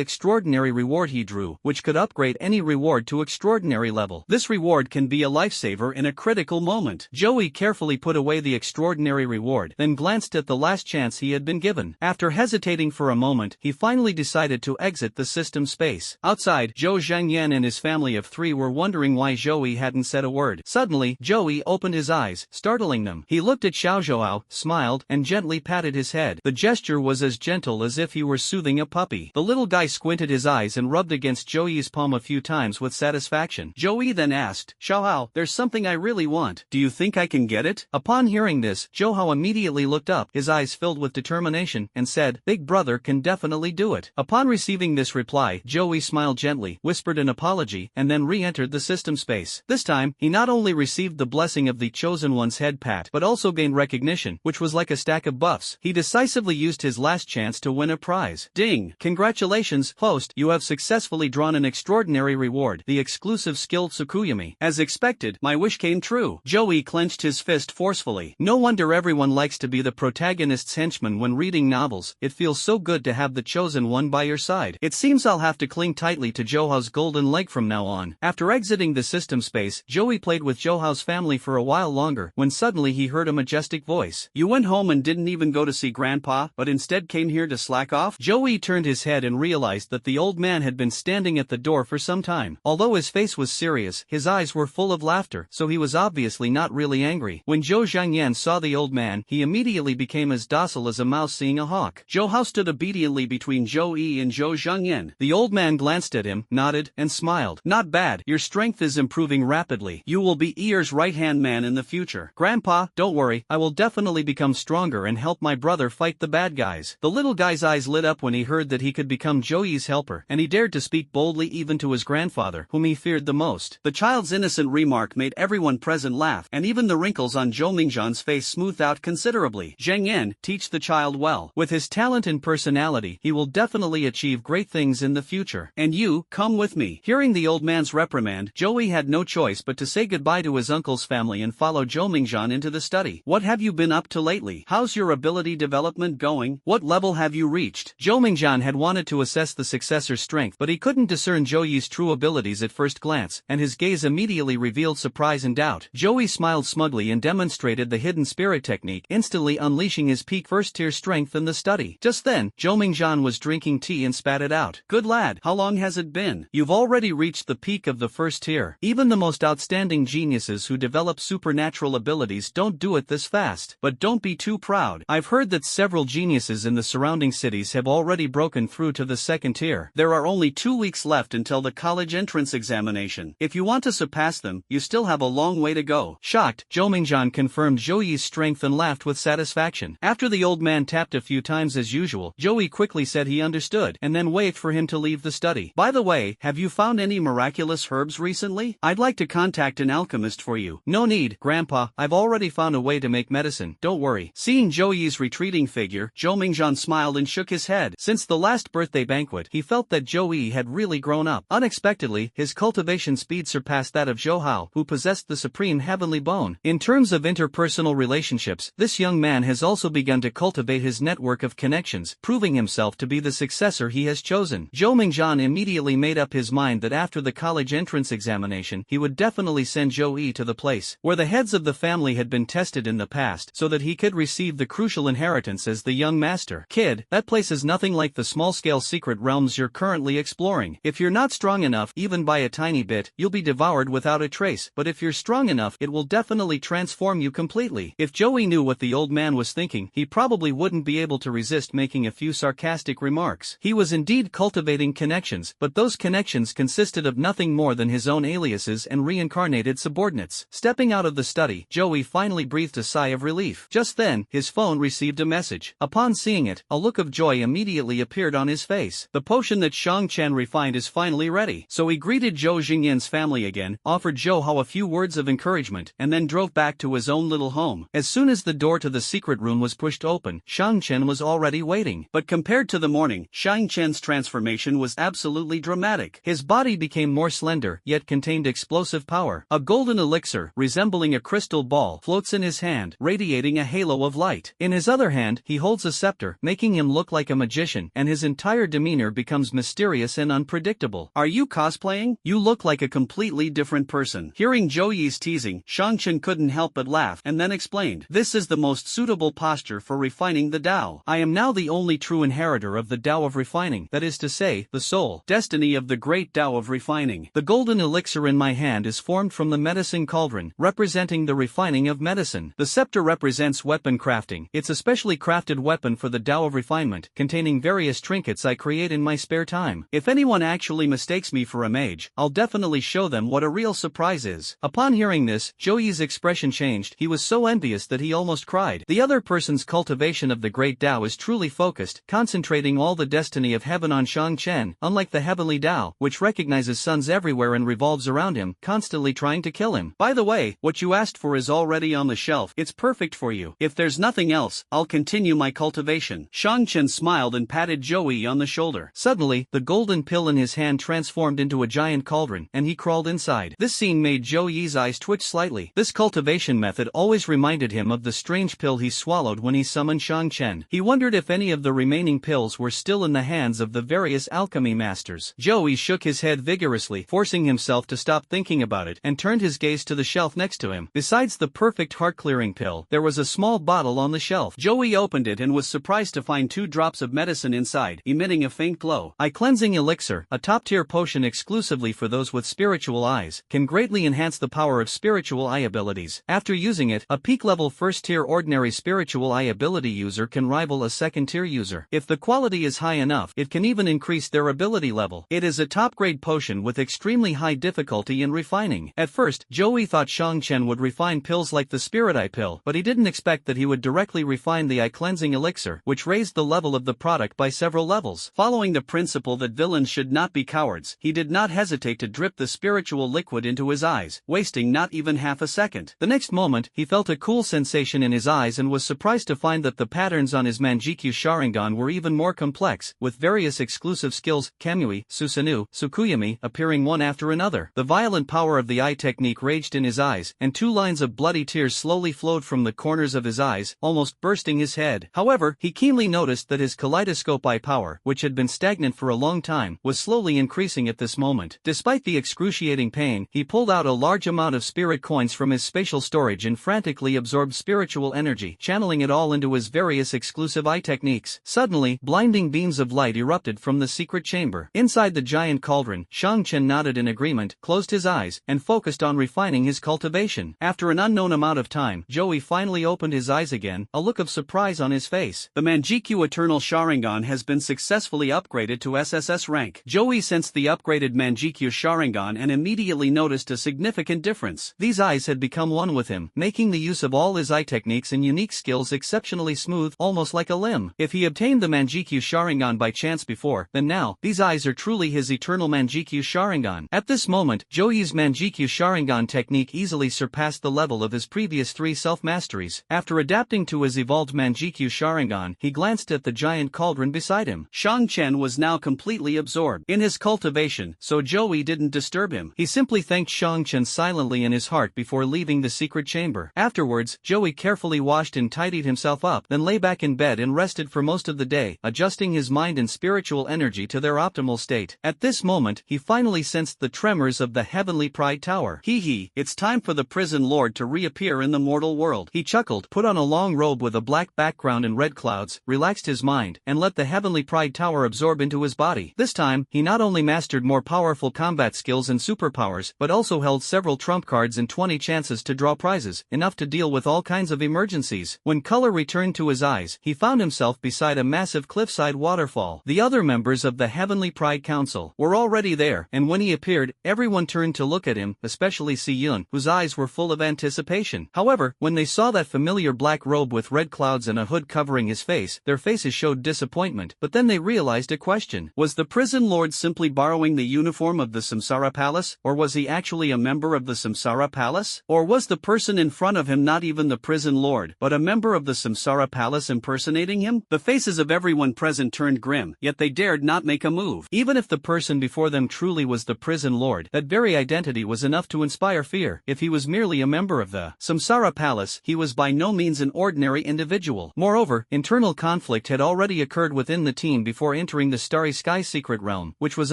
extraordinary reward he drew, which could upgrade any reward to extraordinary level. This reward can be a lifesaver in a critical moment. Joey carefully put away the extraordinary reward, then glanced at the last chance he had been given. After hesitating for a moment, he finally decided to exit the system space. Outside, Zhou Zhangyan and his family of 3 were wondering why Joey hadn't said a word. Suddenly, Joey opened his eyes, startling them. He looked at Xiao Zhouhao, smiled, and gently patted his head. The gesture was as gentle as if he were soothing a puppy. The little guy squinted his eyes and rubbed against Joey's palm a few times with satisfaction. Joey then asked, Xiaohao, there's something I really want. Do you think I can get it? Upon hearing this, Zhouhao immediately looked up, his eyes filled with determination, and said, Big brother can definitely do it. Upon receiving this reply, Joey smiled gently, whispered an apology, and then re-entered the system space. This time, he not only received the blessing of the chosen one's head pat, but also gained recognition, which was like a stack of buffs. He decisively used his last chance to win a prize. Ding! Congratulations, host, you have successfully drawn an extraordinary reward, the exclusive skilled Tsukuyami. As expected, my wish came true. Joey clenched his fist forcefully. No wonder everyone likes to be the protagonist's henchman when reading novels. It feels so good to have the chosen one by your side. It seems I'll have to cling tightly to Zhouhao's golden leg from now on. After exiting the system space, Joey played with Zhouhao's family for a while longer, when suddenly he heard a majestic voice. You went home and didn't even go to see Grandpa, but instead came here to slack off? Joey turned his head and realized that the old man had been standing at the door for some time. Although his face was serious, his eyes were full of laughter, so he was obviously not really angry. When Zhou Zhangyan saw the old man, he immediately became as docile as a mouse seeing a hawk. Zhouhao stood obediently between Zhou Yi and Zhou Zhangyan. The old man glanced at him, nodded, and smiled. Not bad, your strength is improving rapidly. You will be Ear's right-hand man in the future. Grandpa, don't worry, I will definitely become stronger and help my brother fight the bad guys. The little guy's eyes lit up when he heard that he could become Joey's helper, and he dared to speak boldly even to his grandfather, whom he feared the most. The child's innocent remark made everyone present laugh, and even the wrinkles on Zhou Mingzhan's face smoothed out considerably. Zheng Yan, teach the child well. With his talent and personality, he will definitely achieve great things in the future. And you, come with me. Hearing the old man's reprimand, Joey had no choice but to say goodbye to his uncle's family and follow Zhou Mingzhan into the study. What have you been up to lately? How's your ability development going? What level have you reached? Zhou Mingzhan had wanted to assess the successor's strength, but he couldn't discern Joey's true abilities at first glance, and his gaze immediately revealed surprise and doubt. Joey smiled smugly and demonstrated the hidden spirit technique, instantly unleashing his peak first-tier strength in the study. Just then, Zhou Mingzhan was drinking tea and spat it out. Good lad, how long has it been? You've already reached the peak of the first tier. Even the most outstanding geniuses who develop supernatural abilities don't do it this fast. But don't be too proud. I've heard that several geniuses in the surrounding cities have already broken through to the second tier. There are only 2 weeks left until the college entrance examination. If you want to surpass them, you still have a long way to go. Shocked, Zhou Mingzhan confirmed Joey's strength and laughed with satisfaction. After the old man tapped a few times as usual, Joey quickly said he understood, and then waved for him to leave the study. By the way, have you found any miraculous herbs recently? I'd like to contact an alchemist for you. No need, Grandpa, I've already found a way to make medicine, don't worry. Seeing Joey's retreating figure, Zhou Mingzhan smiled and shook his head. Since the last birthday banquet, he felt that Joey had really grown up. Unexpectedly, his cultivation speed surpassed that of Zhouhao, who possessed the supreme heavenly bone. In terms of interpersonal relationships, relationships, this young man has also begun to cultivate his network of connections, proving himself to be the successor he has chosen. Zhou Mingzhan immediately made up his mind that after the college entrance examination, he would definitely send Zhou Yi to the place where the heads of the family had been tested in the past so that he could receive the crucial inheritance as the young master. Kid, that place is nothing like the small-scale secret realms you're currently exploring. If you're not strong enough, even by a tiny bit, you'll be devoured without a trace, but if you're strong enough, it will definitely transform you completely. If Joey knew what the old man was thinking, he probably wouldn't be able to resist making a few sarcastic remarks. He was indeed cultivating connections, but those connections consisted of nothing more than his own aliases and reincarnated subordinates. Stepping out of the study, Joey finally breathed a sigh of relief. Just then, his phone received a message. Upon seeing it, a look of joy immediately appeared on his face. The potion that Shang Chen refined is finally ready. So he greeted Zhou Xingyan's family again, offered Zhou Hao a few words of encouragement, and then drove back to his own little home. As soon as the door to the secret room was pushed open, Shang Chen was already waiting. But compared to the morning, Shang Chen's transformation was absolutely dramatic. His body became more slender, yet contained explosive power. A golden elixir, resembling a crystal ball, floats in his hand, radiating a halo of light. In his other hand, he holds a scepter, making him look like a magician, and his entire demeanor becomes mysterious and unpredictable. Are you cosplaying? You look like a completely different person. Hearing Zhou Yi's teasing, Shang Chen couldn't help but laugh, and then explained, "This is the most suitable posture for refining the Tao. I am now the only true inheritor of the Tao of refining, that is to say, the soul, destiny of the great Tao of refining. The golden elixir in my hand is formed from the medicine cauldron, representing the refining of medicine. The scepter represents weapon crafting. It's a specially crafted weapon for the Tao of refinement, containing various trinkets I create in my spare time. If anyone actually mistakes me for a mage, I'll definitely show them what a real surprise is." Upon hearing this, Zhou Yi's expression changed. He was so envious that he almost cried. The other person's cultivation of the great Tao is truly focused, concentrating all the destiny of heaven on Shang Chen, unlike the heavenly Tao, which recognizes suns everywhere and revolves around him, constantly trying to kill him. "By the way, what you asked for is already on the shelf. It's perfect for you. If there's nothing else, I'll continue my cultivation." Shang Chen smiled and patted Joey on the shoulder. Suddenly, the golden pill in his hand transformed into a giant cauldron, and he crawled inside. This scene made Zhou Yi's eyes twitch slightly. This cultivation method always reminded him of the strange pill he swallowed when he summoned Shang Chen. He wondered if any of the remaining pills were still in the hands of the various alchemy masters. Joey shook his head vigorously, forcing himself to stop thinking about it, and turned his gaze to the shelf next to him. Besides the perfect heart-clearing pill, there was a small bottle on the shelf. Joey opened it and was surprised to find 2 drops of medicine inside, emitting a faint glow. Eye cleansing elixir, a top-tier potion exclusively for those with spiritual eyes, can greatly enhance the power of spiritual eye abilities. After using it, a peak-level first-tier ordinary spiritual eye ability user can rival a second-tier user. If the quality is high enough, it can even increase their ability level. It is a top-grade potion with extremely high difficulty in refining. At first, Joey thought Shang Chen would refine pills like the Spirit Eye pill, but he didn't expect that he would directly refine the eye cleansing elixir, which raised the level of the product by several levels. Following the principle that villains should not be cowards, he did not hesitate to drip the spiritual liquid into his eyes, wasting not even half a second. The next moment, he felt a cool sensation in his eyes and was surprised to find that the patterns on his Manjikyu Sharingan were even more complex, with various exclusive skills, Kamui, Susanoo, Tsukuyami, appearing one after another. The violent power of the eye technique raged in his eyes, and 2 lines of bloody tears slowly flowed from the corners of his eyes, almost bursting his head. However, he keenly noticed that his kaleidoscope eye power, which had been stagnant for a long time, was slowly increasing at this moment. Despite the excruciating pain, he pulled out a large amount of spirit coins from his spatial storage and frantically absorbed spiritual energy, channeling it all into his various exclusive eye techniques. Suddenly, blinding beams of light erupted from the secret chamber. Inside the giant cauldron, Shang Chen nodded in agreement, closed his eyes, and focused on refining his cultivation. After an unknown amount of time, Joey finally opened his eyes again, a look of surprise on his face. The Manjikyu Eternal Sharingan has been successfully upgraded to SSS rank. Joey sensed the upgraded Manjikyu Sharingan and immediately noticed a significant difference. These eyes had become one with him, making the use of all his eye techniques and unique skills exceptionally smooth, almost like a limb. If he obtained the Manjikyu Sharingan by chance before, then now, these eyes are truly his eternal Manjikyu Sharingan. At this moment, Joey's Manjikyu Sharingan technique easily surpassed the level of his previous 3 self-masteries. After adapting to his evolved Manjikyu Sharingan, he glanced at the giant cauldron beside him. Shang Chen was now completely absorbed in his cultivation, so Joey didn't disturb him. He simply thanked Shang Chen silently in his heart before leaving the secret chamber. Afterwards, Afterwards, Joey carefully washed and tidied himself up, then lay back in bed and rested for most of the day, adjusting his mind and spiritual energy to their optimal state. At this moment, he finally sensed the tremors of the heavenly pride tower. Hee, it's time for the prison lord to reappear in the mortal world. He chuckled, put on a long robe with a black background and red clouds, relaxed his mind, and let the heavenly pride tower absorb into his body. This time, he not only mastered more powerful combat skills and superpowers, but also held several trump cards and 20 chances to draw prizes, enough to deal with all kinds of emergencies. When color returned to his eyes, he found himself beside a massive cliffside waterfall. The other members of the Heavenly Pride Council were already there, and when he appeared, everyone turned to look at him, especially Si-yun, whose eyes were full of anticipation. However, when they saw that familiar black robe with red clouds and a hood covering his face, their faces showed disappointment, but then they realized a question. Was the prison lord simply borrowing the uniform of the Samsara Palace, or was he actually a member of the Samsara Palace? Or was the person in front of him not even the prison lord, but a member of the Samsara Palace impersonating him? The faces of everyone present turned grim, yet they dared not make a move. Even if the person before them truly was the prison lord, that very identity was enough to inspire fear. If he was merely a member of the Samsara Palace, he was by no means an ordinary individual. Moreover, internal conflict had already occurred within the team before entering the Starry Sky secret realm, which was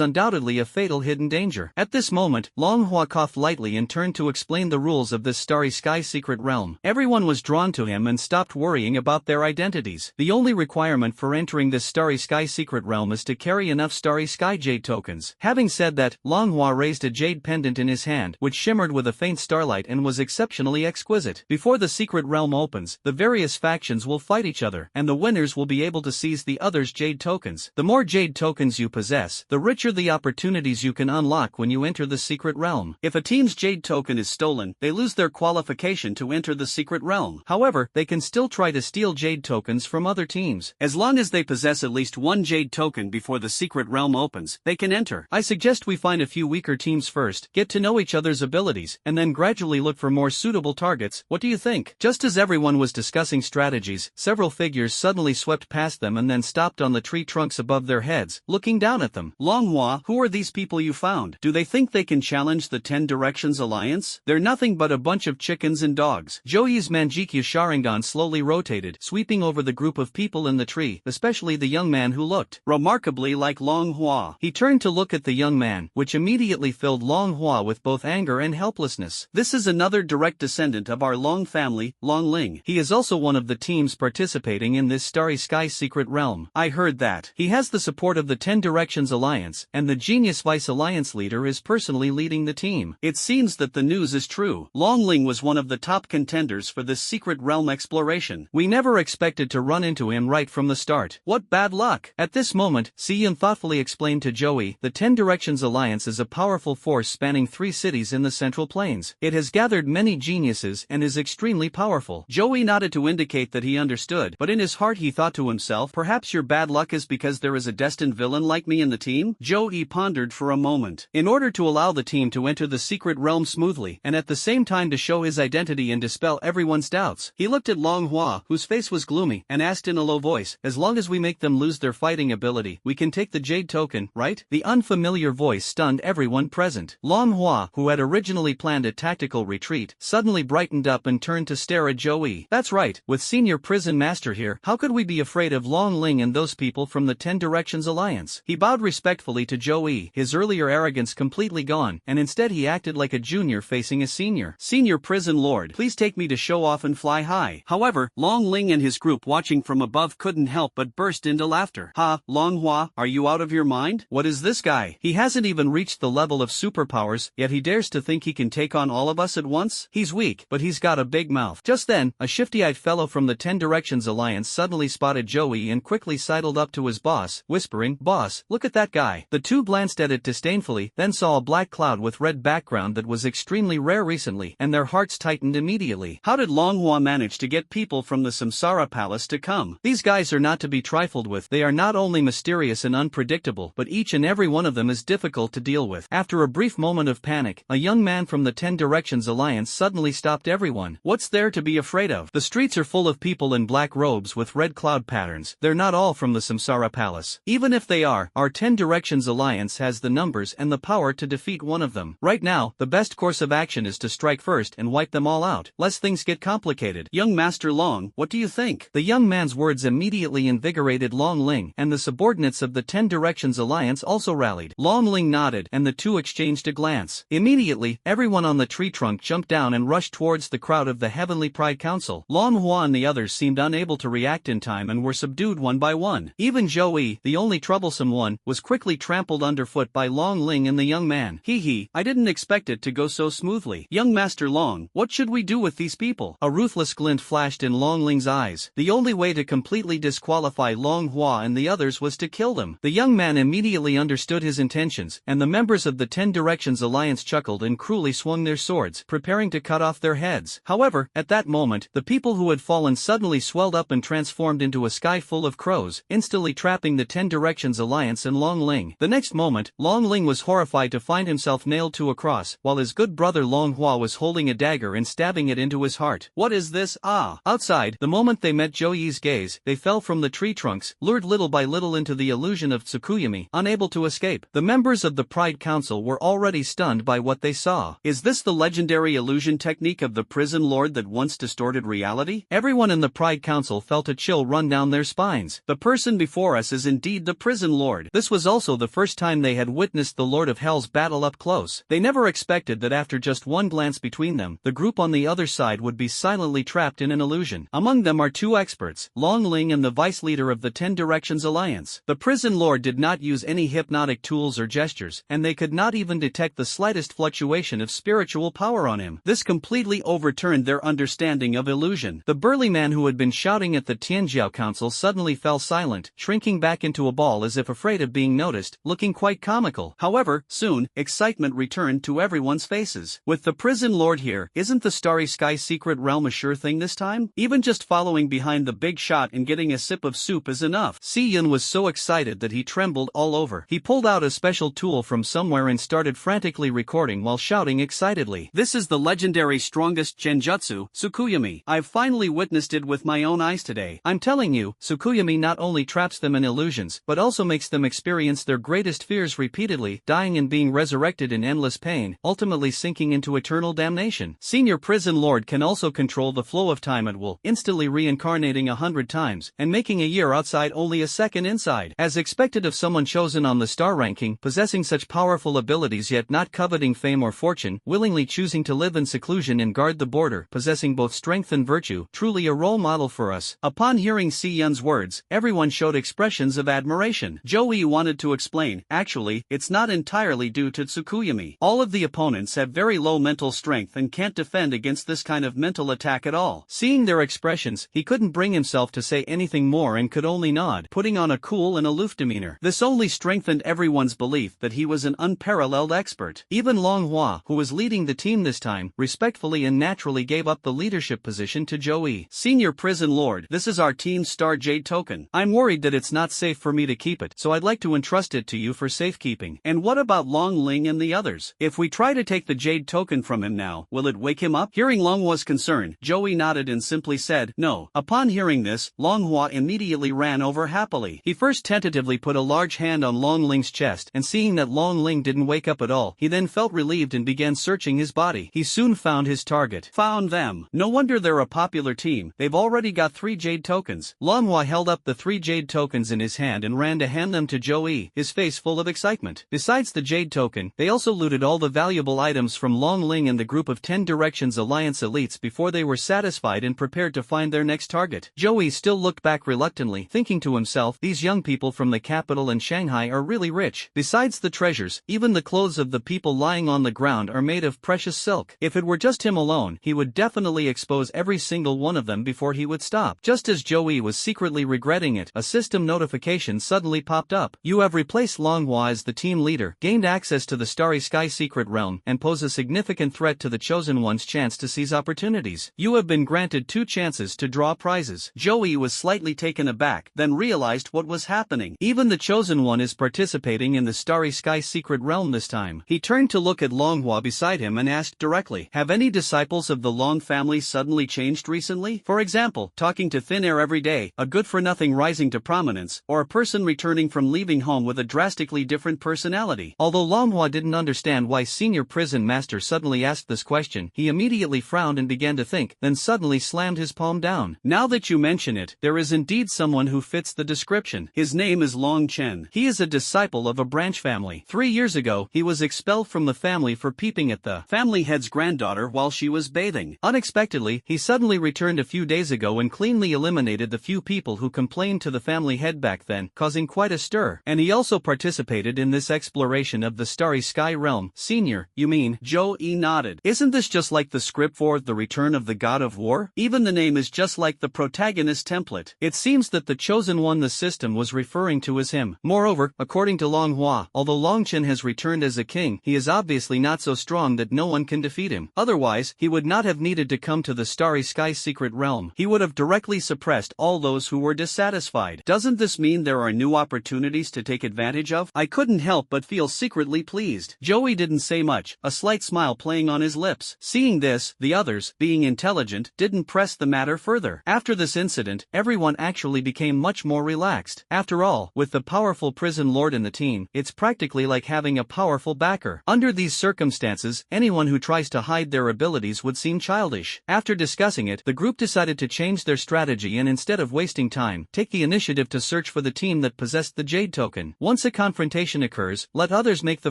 undoubtedly a fatal hidden danger. At this moment, Longhua coughed lightly and turned to explain the rules of this Starry Sky secret realm. Everyone was drawn to him and stopped worrying about their identities. The only requirement for entering this Starry Sky secret realm is to carry enough Starry Sky Jade tokens. Having said that, Longhua raised a jade pendant in his hand, which shimmered with a faint starlight and was exceptionally exquisite. Before the secret realm opens, the various factions will fight each other, and the winners will be able to seize the other's jade tokens. The more jade tokens you possess, the richer the opportunities you can unlock when you enter the secret realm. If a team's jade token is stolen, they lose their qualification to enter the secret realm. However, they can still try to steal jade tokens from other teams. As long as they possess at least one jade token before the secret realm opens, they can enter. I suggest we find a few weaker teams first, get to know each other's abilities, and then gradually look for more suitable targets. What do you think? Just as everyone was discussing strategies, several figures suddenly swept past them and then stopped on the tree trunks above their heads, looking down at them. Longhua, who are these people you found? Do they think they can challenge the 10 Directions Alliance? They're nothing but a bunch of chickens and dogs. Joey's Manjikyu Sharingan slowly rotated, sweeping over the group of people in the tree, especially the young man who looked remarkably like Longhua. He turned to look at the young man, which immediately filled Longhua with both anger and helplessness. This is another direct descendant of our Long family, Long Ling. He is also one of the teams participating in this Starry Sky secret realm. I heard that. He has the support of the 10 Directions Alliance, and the Genius Vice Alliance leader is personally leading the team. It seems that the news is true. Long Ling was one of the top contenders for this secret realm exploration. We never expected to run into him right from the start. What bad luck. At this moment, Si-yun thoughtfully explained to Joey, the 10 Directions Alliance is a powerful force spanning 3 cities in the Central Plains. It has gathered many geniuses and is extremely powerful. Joey nodded to indicate that he understood, but in his heart he thought to himself, perhaps your bad luck is because there is a destined villain like me in the team? Joey pondered for a moment. In order to allow the team to enter the secret realm smoothly, and at the same time to show his identity and dispel everyone's doubts, he looked at Longhua, whose face was gloomy, and asked in a low voice, as long as we make them lose their fighting ability, we can take the jade token, right? The unfamiliar voice stunned everyone present. Longhua, who had originally planned a tactical retreat, suddenly brightened up and turned to stare at Joey. That's right, with Senior Prison Master here, how could we be afraid of Long Ling and those people from the 10 Directions Alliance? He bowed respectfully to Joey, his earlier arrogance completely gone, and instead he acted like a junior facing a senior. Senior Prison Lord, please take me to show off and fly high. However, Long Ling and his group watching from above couldn't help but burst into laughter. Ha, Longhua, are you out of your mind? What is this guy? He hasn't even reached the level of superpowers, yet he dares to think he can take on all of us at once? He's weak, but he's got a big mouth. Just then, a shifty-eyed fellow from the 10 Directions Alliance suddenly spotted Joey and quickly sidled up to his boss, whispering, "Boss, look at that guy." The two glanced at it disdainfully, then saw a black cloud with red background that was extremely rare recently, and their hearts tightened immediately. How did Longhua manage to get people from the Samsara Palace to come? These guys are not to be trifled with. They are not only mysterious and unpredictable, but each and every one of them is difficult to deal with. After a brief moment of panic, a young man from the 10 Directions Alliance suddenly stopped everyone. What's there to be afraid of? The streets are full of people in black robes with red cloud patterns. They're not all from the Samsara Palace. Even if they are, our 10 Directions Alliance has the numbers and the power to defeat one of them. Right now, the best course of action is to strike first and wipe them all out. Less thinking things get complicated. Young Master Long, what do you think? The young man's words immediately invigorated Long Ling, and the subordinates of the 10 Directions Alliance also rallied. Long Ling nodded, and the two exchanged a glance. Immediately, everyone on the tree trunk jumped down and rushed towards the crowd of the Heavenly Pride Council. Manhwa and the others seemed unable to react in time and were subdued one by one. Even Zhou, the only troublesome one, was quickly trampled underfoot by Long Ling and the young man. Hee, I didn't expect it to go so smoothly. Young Master Long, what should we do with these people? A ruthless glint flashed in Long Ling's eyes. The only way to completely disqualify Long Hua and the others was to kill them. The young man immediately understood his intentions, and the members of the 10 Directions Alliance chuckled and cruelly swung their swords, preparing to cut off their heads. However, at that moment, the people who had fallen suddenly swelled up and transformed into a sky full of crows, instantly trapping the 10 Directions Alliance and Long Ling. The next moment, Long Ling was horrified to find himself nailed to a cross, while his good brother Long Hua was holding a dagger and stabbing it into his heart. What is this? Outside, the moment they met Zhou Yi's gaze, they fell from the tree trunks, lured little by little into the illusion of Tsukuyami, unable to escape. The members of the Pride Council were already stunned by what they saw. Is this the legendary illusion technique of the prison lord that once distorted reality? Everyone in the Pride Council felt a chill run down their spines. The person before us is indeed the prison lord. This was also the first time they had witnessed the Lord of Hell's battle up close. They never expected that after just one glance between them, the group on the other side would be silently trapped in an illusion. Among them are two experts, Long Ling and the vice leader of the 10 Directions Alliance. The prison lord did not use any hypnotic tools or gestures, and they could not even detect the slightest fluctuation of spiritual power on him. This completely overturned their understanding of illusion. The burly man who had been shouting at the Tianjiao Council suddenly fell silent, shrinking back into a ball as if afraid of being noticed, looking quite comical. However, soon, excitement returned to everyone's faces. With the prison lord here, isn't the Starry Sky secret realm a sure thing this time? Even just following behind the big shot and getting a sip of soup is enough. Si Yun was so excited that he trembled all over. He pulled out a special tool from somewhere and started frantically recording while shouting excitedly. This is the legendary strongest genjutsu, Tsukuyami. I've finally witnessed it with my own eyes today. I'm telling you, Tsukuyami not only traps them in illusions, but also makes them experience their greatest fears repeatedly, dying and being resurrected in endless pain, ultimately sinking into eternal damnation. Senior Prison Lord can also control the flow of time at will, instantly reincarnating 100 times, and making a year outside only a second inside. As expected of someone chosen on the star ranking, possessing such powerful abilities yet not coveting fame or fortune, willingly choosing to live in seclusion and guard the border, possessing both strength and virtue, truly a role model for us. Upon hearing Si Yun's words, everyone showed expressions of admiration. Zhou Yi wanted to explain, actually, it's not entirely due to Tsukuyami. All of the opponents have very low mental strength and can't defend against this kind of mental attack at all. Seeing their expressions, he couldn't bring himself to say anything more and could only nod, putting on a cool and aloof demeanor. This only strengthened everyone's belief that he was an unparalleled expert. Even Long Hua, who was leading the team this time, respectfully and naturally gave up the leadership position to Zhou Yi. Senior Prison Lord, this is our team's Star Jade token. I'm worried that it's not safe for me to keep it, so I'd like to entrust it to you for safekeeping. And what about Long Ling and the others? If we try to take the Jade token from him now, will it wake him up? Hearing Long Hua's concern, Zhou Yi nodded and simply said, no. Upon hearing this, Long Hua immediately ran over happily. He first tentatively put a large hand on Long Ling's chest, and seeing that Long Ling didn't wake up at all, he then felt relieved and began searching his body. He soon found his target. Found them. No wonder they're a popular team, they've already got 3 Jade tokens. Long Hua held up the 3 Jade tokens in his hand and ran to hand them to Zhou Yi, his face full of excitement. Besides the Jade token, they also looted all the valuable items from Long Ling and the group of 10 Directions Alliance elites before they were satisfied and prepared to find their next target. Zhou Yi still looked back reluctantly, thinking to himself, these young people from the capital and Shanghai are really rich. Besides the treasures, even the clothes of the people lying on the ground are made of precious silk. If it were just him alone, he would definitely expose every single one of them before he would stop. Just as Zhou Yi was secretly regretting it, a system notification suddenly popped up. You have replaced Long Hua as the team leader, gained access to the Starry Sky secret realm, and pose a significant threat to the Chosen One's chance to seize opportunities. You have been granted 2 chances to draw prizes. Zhou Yi was slightly taken aback, then realized what was happening. Even the Chosen One is participating in the Starry Sky secret realm this time. He turned to look at Long Hua beside him and asked directly, have any disciples of the Long family suddenly changed recently? For example, talking to thin air every day, a good-for-nothing rising to prominence, or a person returning from leaving home with a drastically different personality. Although Long Hua didn't understand why Senior Prison Master suddenly asked this question, he immediately frowned around and began to think, then suddenly slammed his palm down. Now that you mention it, there is indeed someone who fits the description. His name is Long Chen. He is a disciple of a branch family. 3 years ago, he was expelled from the family for peeping at the family head's granddaughter while she was bathing. Unexpectedly, he suddenly returned a few days ago and cleanly eliminated the few people who complained to the family head back then, causing quite a stir. And he also participated in this exploration of the starry sky realm. Senior, you mean? Joey nodded. Isn't this just like the script for The Return of the God of War? Even the name is just like the protagonist template. It seems that the chosen one the system was referring to as him. Moreover, according to Manhwa, although Long Chen has returned as a king, he is obviously not so strong that no one can defeat him. Otherwise, he would not have needed to come to the starry sky secret realm. He would have directly suppressed all those who were dissatisfied. Doesn't this mean there are new opportunities to take advantage of? I couldn't help but feel secretly pleased. Joey didn't say much, a slight smile playing on his lips. Seeing this, the others, being intelligent, didn't press the matter further. After this incident, everyone actually became much more relaxed. After all, with the powerful prison lord in the team, it's practically like having a powerful backer. Under these circumstances, anyone who tries to hide their abilities would seem childish. After discussing it, the group decided to change their strategy and instead of wasting time, take the initiative to search for the team that possessed the Jade token. Once a confrontation occurs, let others make the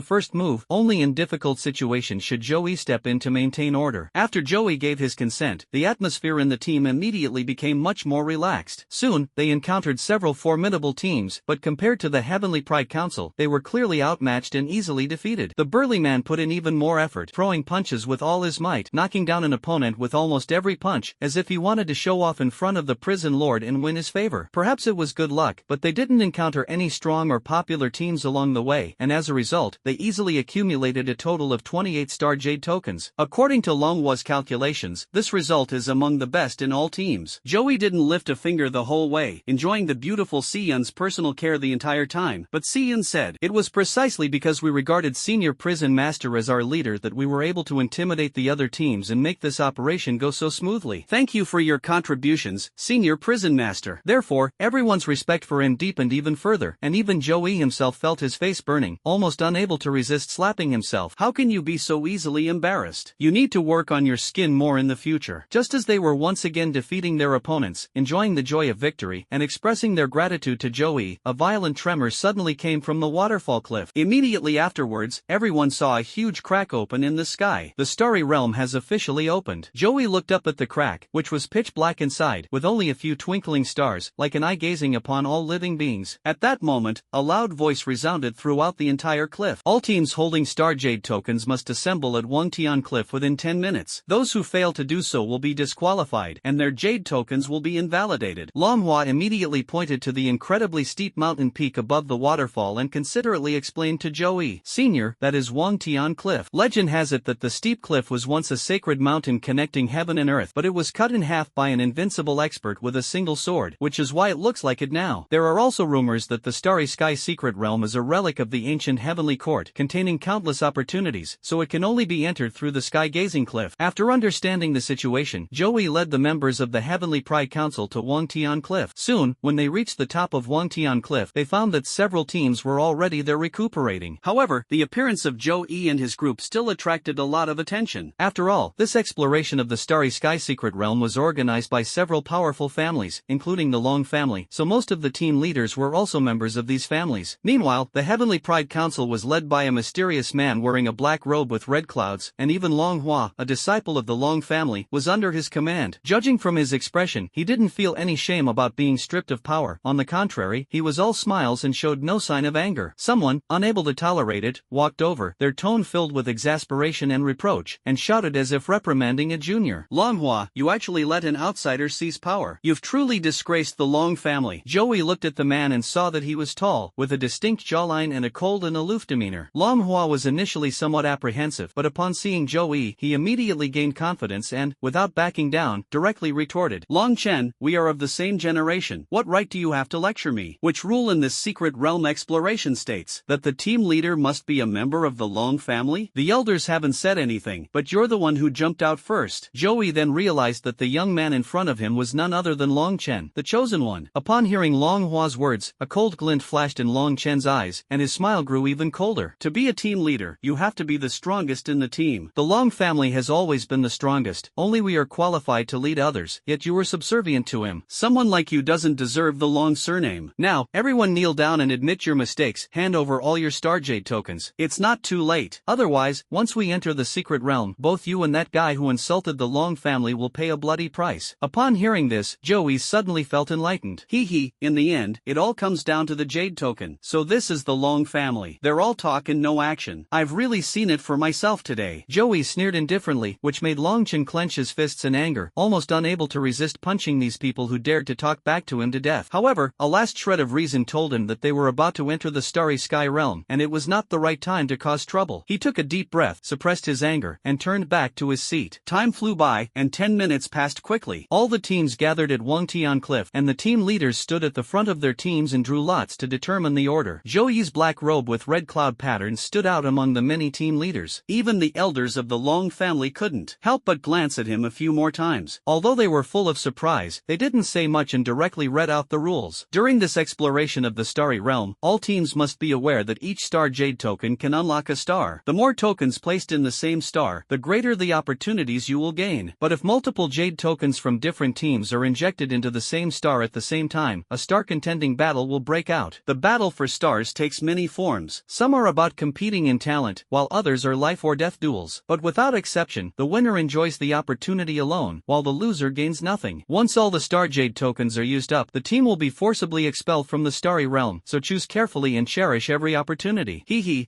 first move. Only in difficult situations should Joey step in to maintain order. After Joey gave his consent, the atmosphere in the team immediately became much more relaxed. Soon, they encountered several formidable teams, but compared to the Heavenly Pride Council, they were clearly outmatched and easily defeated. The burly man put in even more effort, throwing punches with all his might, knocking down an opponent with almost every punch, as if he wanted to show off in front of the prison lord and win his favor. Perhaps it was good luck, but they didn't encounter any strong or popular teams along the way, and as a result, they easily accumulated a total of 28 star Jade tokens. According to Longhwa's calculations, this result is among the best in all teams. Joey didn't lift a finger the whole way, enjoying the beautiful Siyun's personal care the entire time, but Siyun said, "It was precisely because we regarded Senior Prison Master as our leader that we were able to intimidate the other teams and make this operation go so smoothly. Thank you for your contributions, Senior Prison Master." Therefore, everyone's respect for him deepened even further, and even Joey himself felt his face burning, almost unable to resist slapping himself. How can you be so easily embarrassed? You need to work on your skin more in the future. Just as they were once again defeating their opponents, enjoying the joy of victory, and expressing their gratitude to Joey, a violent tremor suddenly came from the waterfall cliff. Immediately afterwards, everyone saw a huge crack open in the sky. The starry realm has officially opened. Joey looked up at the crack, which was pitch black inside, with only a few twinkling stars, like an eye gazing upon all living beings. At that moment, a loud voice resounded throughout the entire cliff. All teams holding Star Jade tokens must assemble at Wangtian Cliff within 10 minutes. Those who fail to do so will be disqualified, and their Jade tokens will be invalidated. Longhwa immediately pointed to the incredibly steep mountain peak above the waterfall and considerately explained to Joey, "Senior, that is Wangtian Cliff. Legend has it that the steep cliff was once a sacred mountain connecting heaven and earth, but it was cut in half by an invincible expert with a single sword, which is why it looks like it now. There are also rumors that the Starry Sky Secret Realm is a relic of the ancient heavenly court, containing countless opportunities, so it can only be entered through the Sky Gazing Cliff." After understanding the situation, Joey led the members of the Heavenly Pride Council to Wangtian Cliff. Soon, when they reached the top of Wangtian Cliff, they found that several teams were already there recuperating. However, the appearance of Joey and his group still attracted a lot of attention. After all, this exploration of the Starry Sky Secret Realm was organized by several powerful families, including the Long family, so most of the team leaders were also members of these families. Meanwhile, the Heavenly Pride Council was led by a mysterious man wearing a black robe with red clouds, and even Longhwa, a disciple of the Long family, was under his command. Judging from his expression, he didn't feel any shame about being stripped of power. On the contrary, he was all smiles and showed no sign of anger. Someone, unable to tolerate it, walked over, their tone filled with exasperation and reproach, and shouted as if reprimanding a junior, "Longhwa, you actually let an outsider seize power. You've truly disgraced the Long family." Joey looked at the man and saw that he was tall, with a distinct jawline and a cold and aloof demeanor. Longhwa was initially somewhat apprehensive, but upon seeing Joey, he immediately gained confidence and, without backing down, directly retorted, "Long Chen, we are of the same generation. What right do you have to lecture me? Which rule in this secret realm exploration states that the team leader must be a member of the Long family? The elders haven't said anything, but you're the one who jumped out first." Joey then realized that the young man in front of him was none other than Long Chen, the chosen one. Upon hearing Longhwa's words, a cold glint flashed in Long Chen's eyes, and his smile grew even colder. To be a team leader, you have to be the strongest in the team. The Long family has always been the strongest, only we are qualified to lead others, yet you were subservient to him. Someone like you doesn't deserve the long surname. Now, everyone kneel down and admit your mistakes, hand over all your Starjade tokens. It's not too late. Otherwise, once we enter the secret realm, both you and that guy who insulted the Long family will pay a bloody price. Upon hearing this, Joey suddenly felt enlightened. In the end, it all comes down to the Jade token. So this is the Long family. They're all talk and no action. I've really seen it for myself today. Joey sneered indifferently, which made Longchen clench his fists in anger, almost unable to resist punching these people who dared to talk back to him to death. However, a last shred of reason told him that they were about to enter the Starry Sky realm, and it was not the right time to cause trouble. He took a deep breath, suppressed his anger, and turned back to his seat. Time flew by, and 10 minutes passed quickly. All the teams gathered at Wangtian Cliff, and the team leaders stood at the front of their teams and drew lots to determine the order. Joey's black robe with red cloud patterns stood out among the many team leaders. Even the elders of the Long family couldn't help but glance at him a few more times. Although they were full of surprise, they didn't say much and directly read out the rules. During this exploration of the Starry Realm, all teams must be aware that each Star Jade token can unlock a star. The more tokens placed in the same star, the greater the opportunities you will gain. But if multiple Jade tokens from different teams are injected into the same star at the same time, a star contending battle will break out. The battle for stars takes many forms. Some are about competing in talent, while others are life or death duels. But without exception, the winner enjoys the opportunity alone, while the loser gains nothing. Once all the Star Jade tokens are used up, the team will be forcibly expelled from the Starry Realm, so choose carefully and cherish every opportunity.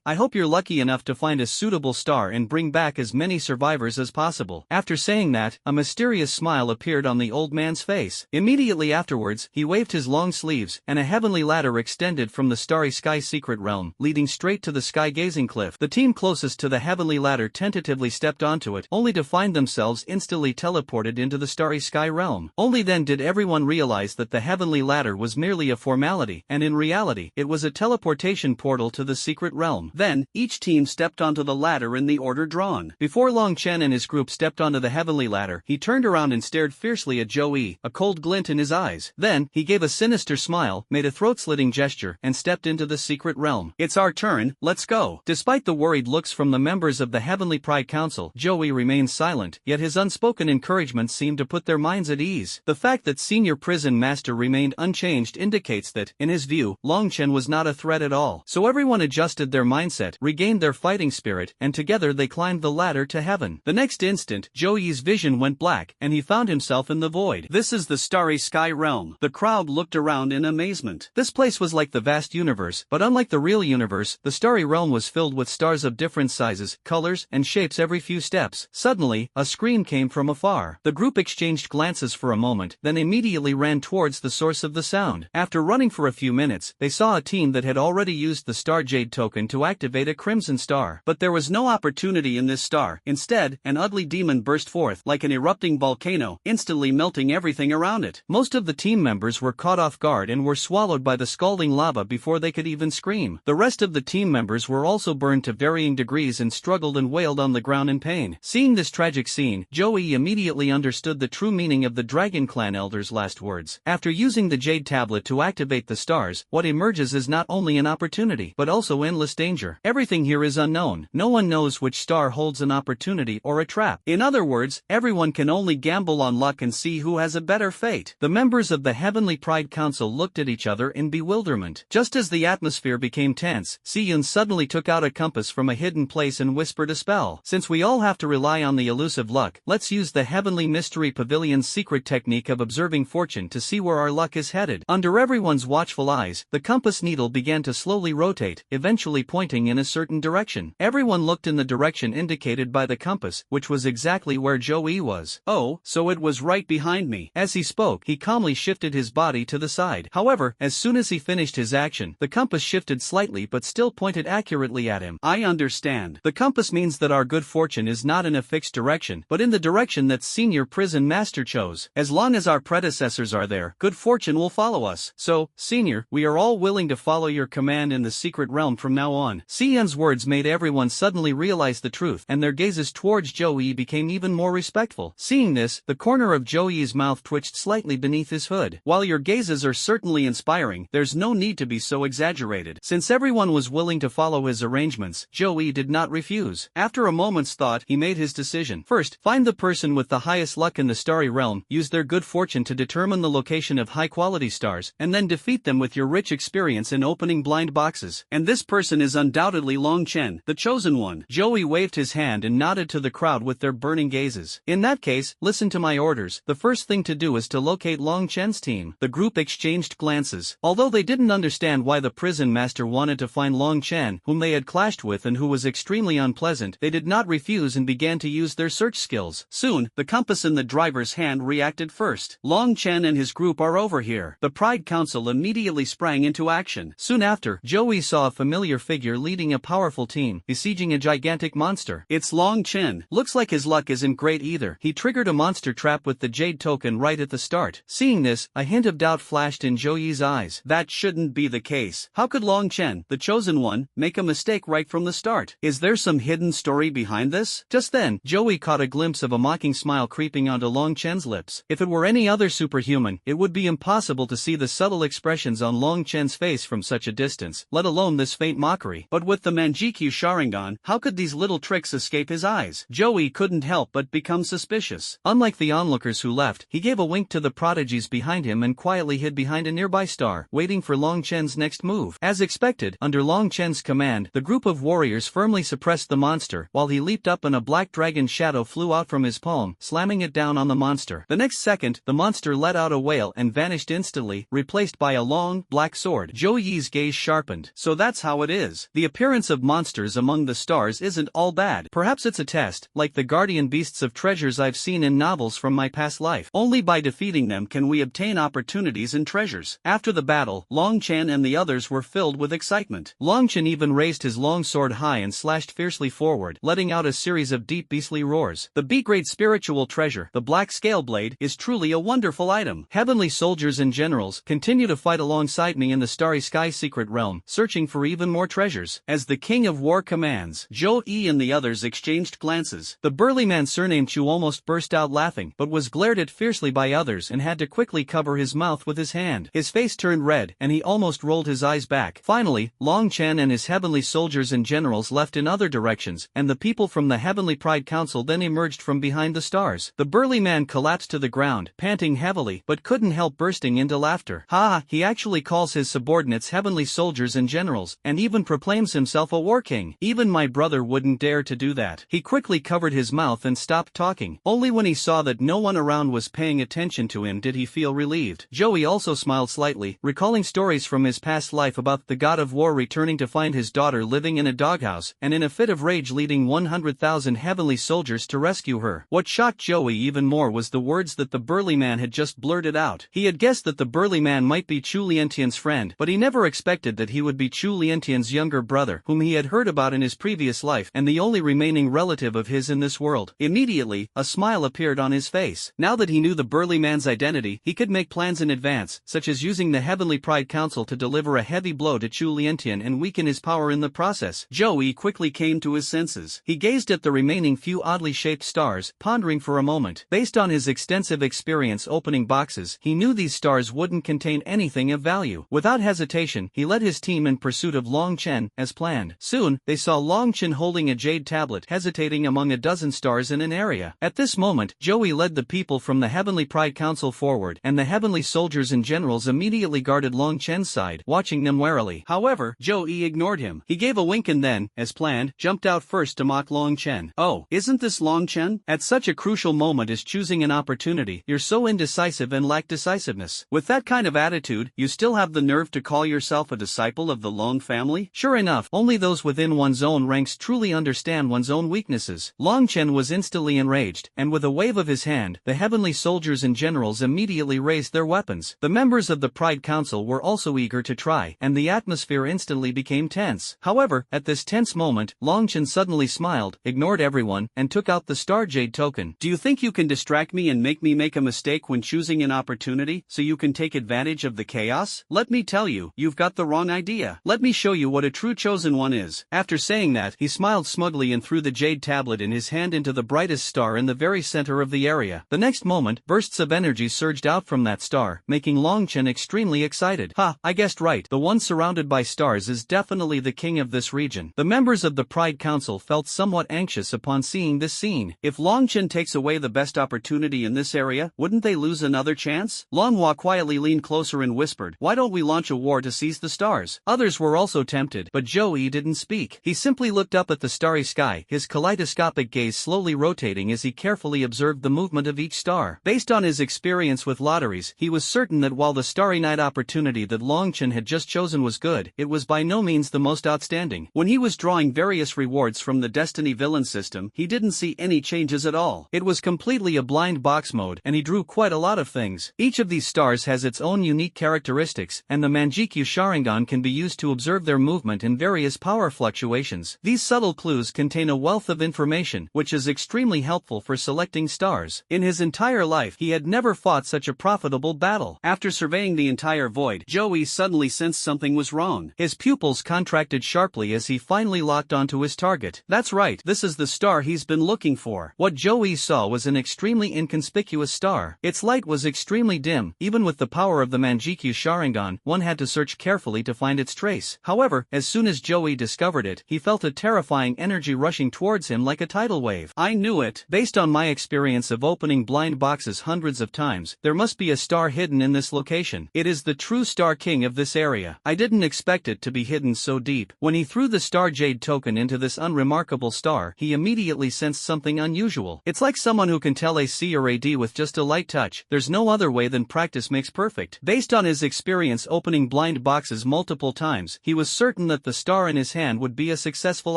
I hope you're lucky enough to find a suitable star and bring back as many survivors as possible. After saying that, a mysterious smile appeared on the old man's face. Immediately afterwards, he waved his long sleeves, and a heavenly ladder extended from the Starry Sky secret realm, leading straight to the sky-gazing cliff. The team closest to the heavenly ladder tentatively stepped onto it, only to find themselves instantly teleported into the Starry Sky realm. Only then did everyone realize that the heavenly ladder was merely a formality, and in reality, it was a teleportation portal to the secret realm. Then, each team stepped onto the ladder in the order drawn. Before Long Chen and his group stepped onto the heavenly ladder, he turned around and stared fiercely at Joey, a cold glint in his eyes. Then, he gave a sinister smile, made a throat-slitting gesture, and stepped into the secret realm. It's our turn, let's go. Despite the worried looks from the members of the Heavenly Pride Council, Joey remained silent, yet his unspoken encouragement seemed to put their minds at ease. The fact that Senior Prison Master remained unchanged indicates that, in his view, Long Chen was not a threat at all. So everyone adjusted their mindset, regained their fighting spirit, and together they climbed the ladder to heaven. The next instant, Joey's vision went black, and he found himself in the void. This is the Starry Sky realm. The crowd looked around in amazement. This place was like the vast universe, but unlike the real universe, the Starry realm was filled with stars of different sizes, colors, and shapes every few steps. Suddenly, a scream came from afar. The group exchanged glances for a moment, then immediately ran towards the source of the sound. After running for a few minutes, they saw a team that had already used the Star Jade token to activate a crimson star. But there was no opportunity in this star. Instead, an ugly demon burst forth like an erupting volcano, instantly melting everything around it. Most of the team members were caught off guard and were swallowed by the scalding lava before they could even scream. The rest of the team members were also burned to varying degrees and struggled and wailed on the ground in pain. Seeing this tragic scene, Joey immediately understood the true meaning of the Dragon Clan elder's last words. After using the Jade Tablet to activate the stars, what emerges is not only an opportunity, but also endless danger. Everything here is unknown. No one knows which star holds an opportunity or a trap. In other words, everyone can only gamble on luck and see who has a better fate. The members of the Heavenly Pride Council looked at each other in bewilderment. Just as the atmosphere became tense, Si-Yun suddenly took out a compass from a hidden place and whispered a spell. Since we all have to rely on the elusive luck, let's use the Heavenly Mystery Pavilion's secret technique of observing fortune to see where our luck is headed. Under everyone's watchful eyes, the compass needle began to slowly rotate, eventually pointing in a certain direction. Everyone looked in the direction indicated by the compass, which was exactly where Joey was. Oh, so it was right behind me. As he spoke, he calmly shifted his body to the side. However, as soon as he finished his action, the compass shifted slightly but still pointed accurately at him. I understand. The compass means that our good fortune is not in a fixed direction, but in the direction that Senior Prison Master chose. As long as our predecessors are there, good fortune will follow us. So, Senior, we are all willing to follow your command in the secret realm from now on. Si-Yun's words made everyone suddenly realize the truth, and their gazes towards Joey became even more respectful. Seeing this, the corner of Joey's mouth twitched slightly beneath his hood. While your gazes are certainly inspiring, there's no need to be so exaggerated. Since everyone was willing to follow his arrangements, Joey did not refuse. After a moment's thought, he made his decision. decision. First, find the person with the highest luck in the starry realm, use their good fortune to determine the location of high-quality stars, and then defeat them with your rich experience in opening blind boxes. And this person is undoubtedly Long Chen, the chosen one. Joey waved his hand and nodded to the crowd with their burning gazes. In that case, listen to my orders. The first thing to do is to locate Long Chen's team. The group exchanged glances. Although they didn't understand why the prison master wanted to find Long Chen, whom they had clashed with and who was extremely unpleasant, they did not refuse and began to use their search skills. Soon, the compass in the driver's hand reacted first. Long Chen and his group are over here. The Pride Council immediately sprang into action. Soon after, Joey saw a familiar figure leading a powerful team, besieging a gigantic monster. It's Long Chen. Looks like his luck isn't great either. He triggered a monster trap with the jade token right at the start. Seeing this, a hint of doubt flashed in Joey's eyes. That shouldn't be the case. How could Long Chen, the chosen one, make a mistake right from the start? Is there some hidden story behind this? Just then, Joey caught a glimpse of a mocking smile creeping onto Long Chen's lips. If it were any other superhuman, it would be impossible to see the subtle expressions on Long Chen's face from such a distance, let alone this faint mockery. But with the Manjikyu Sharingan, how could these little tricks escape his eyes? Joey couldn't help but become suspicious. Unlike the onlookers who left, he gave a wink to the prodigies behind him and quietly hid behind a nearby star, waiting for Long Chen's next move. As expected, under Long Chen's command, the group of warriors firmly suppressed the monster, while he leaped up and a black dragon shadow flew out from his palm, slamming it down on the monster. The next second, the monster let out a wail and vanished instantly, replaced by a long, black sword. Joey's gaze sharpened. So that's how it is. The appearance of monsters among the stars isn't all bad. Perhaps it's a test, like the guardian beasts of treasures I've seen in novels from my past life. Only by defeating them can we obtain opportunities and treasures. After the battle, Long Chen and the others were filled with excitement. Long Chen even raised his long sword high and slashed fiercely forward, letting out a series of deep beastly roars. The B-grade spiritual treasure, the black scale blade, is truly a wonderful item. Heavenly soldiers and generals continue to fight alongside me in the starry sky secret realm, searching for even more treasures. As the king of war commands, Zhou Yi and the others exchanged glances. The burly man surnamed Chu almost burst out laughing, but was glared at fiercely by others and had to quickly cover his mouth with his hand. His face turned red, and he almost rolled his eyes back. Finally, Long Chen and his heavenly soldiers and generals left in other directions, and the people from the Heavenly Pride Council then emerged from behind the stars. The burly man collapsed to the ground, panting heavily, but couldn't help bursting into laughter. He actually calls his subordinates heavenly soldiers and generals, and even proclaims himself a war king. Even my brother wouldn't dare to do that. He quickly covered his mouth and stopped talking. Only when he saw that no one around was paying attention to him did he feel relieved. Joey also smiled slightly, recalling stories from his past life about the god of war returning to find his daughter living in a doghouse, and in a fit of rage leading 100,000 heavenly soldiers to rescue her. What shocked Joey even more was the words that the burly man had just blurted out. He had guessed that the burly man might be Chu Lientian's friend, but he never expected that he would be Chu Lientian's younger brother, whom he had heard about in his previous life, and the only remaining relative of his in this world. Immediately, a smile appeared on his face. Now that he knew the burly man's identity, he could make plans in advance, such as using the Heavenly Pride Council to deliver a heavy blow to Chu Lientian and weaken his power in the process. Joey quickly came to his senses. He gazed at the remaining few oddly shaped stars, pondering for a moment. Based on his extensive experience opening boxes, he knew these stars wouldn't contain anything of value. Without hesitation, he led his team in pursuit of Long Chen, as planned. Soon, they saw Long Chen holding a jade tablet, hesitating among a dozen stars in an area. At this moment, Joey led the people from the Heavenly Pride Council forward, and the heavenly soldiers and generals immediately guarded Long Chen's side, watching them warily. However, Joey ignored him. He gave a wink and then, as planned, jumped out first to mock Long Chen. Oh, isn't this Long Chen? At such a crucial moment as choosing an opportunity, you're so indecisive and lack decisiveness. With that kind of attitude, you still have the nerve to call yourself a disciple of the Long family? Sure enough, only those within one's own ranks truly understand one's own weaknesses. Long Chen was instantly enraged, and with a wave of his hand, the heavenly soldiers and generals immediately raised their weapons. The members of the Pride Council were also eager to try, and the atmosphere instantly became tense. However, at this tense moment, Long Chen suddenly smiled, ignored everyone, and took out the Star Jade token. Do you think you can distract me and make me make a mistake when choosing an opportunity, so you can take advantage of the chaos? Let me tell you, you've got the wrong idea. Let me show you what a true chosen one is. After saying that, he smiled smugly and threw the jade tablet in his hand into the brightest star in the very center of the area. The next moment, bursts of energy surged out from that star, making Long Chen extremely excited. I guessed right. The one surrounded by stars is definitely the king of this region. The members of the Pride Council felt somewhat anxious upon seeing this this scene. If Long Chen takes away the best opportunity in this area, wouldn't they lose another chance? Manhwa quietly leaned closer and whispered, "Why don't we launch a war to seize the stars?" Others were also tempted, but Joey didn't speak. He simply looked up at the starry sky, his kaleidoscopic gaze slowly rotating as he carefully observed the movement of each star. Based on his experience with lotteries, he was certain that while the starry night opportunity that Long Chen had just chosen was good, it was by no means the most outstanding. When he was drawing various rewards from the Destiny villain system, he didn't see any changes at all. It was completely a blind box mode, and he drew quite a lot of things. Each of these stars has its own unique characteristics, and the Manjikyu Sharingan can be used to observe their movement and various power fluctuations. These subtle clues contain a wealth of information, which is extremely helpful for selecting stars. In his entire life, he had never fought such a profitable battle. After surveying the entire void, Joey suddenly sensed something was wrong. His pupils contracted sharply as he finally locked onto his target. That's right, this is the star he's been looking for. What Joey saw was an extremely inconspicuous star. Its light was extremely dim. Even with the power of the Manjikyu Sharingan, one had to search carefully to find its trace. However, as soon as Joey discovered it, he felt a terrifying energy rushing towards him like a tidal wave. I knew it. Based on my experience of opening blind boxes hundreds of times, there must be a star hidden in this location. It is the true Star King of this area. I didn't expect it to be hidden so deep. When he threw the Star Jade token into this unremarkable star, he immediately sensed something unusual. It's like someone who can tell a C or a D with just a light touch. There's no other way than practice makes perfect. Based on his experience opening blind boxes multiple times, he was certain that the star in his hand would be a successful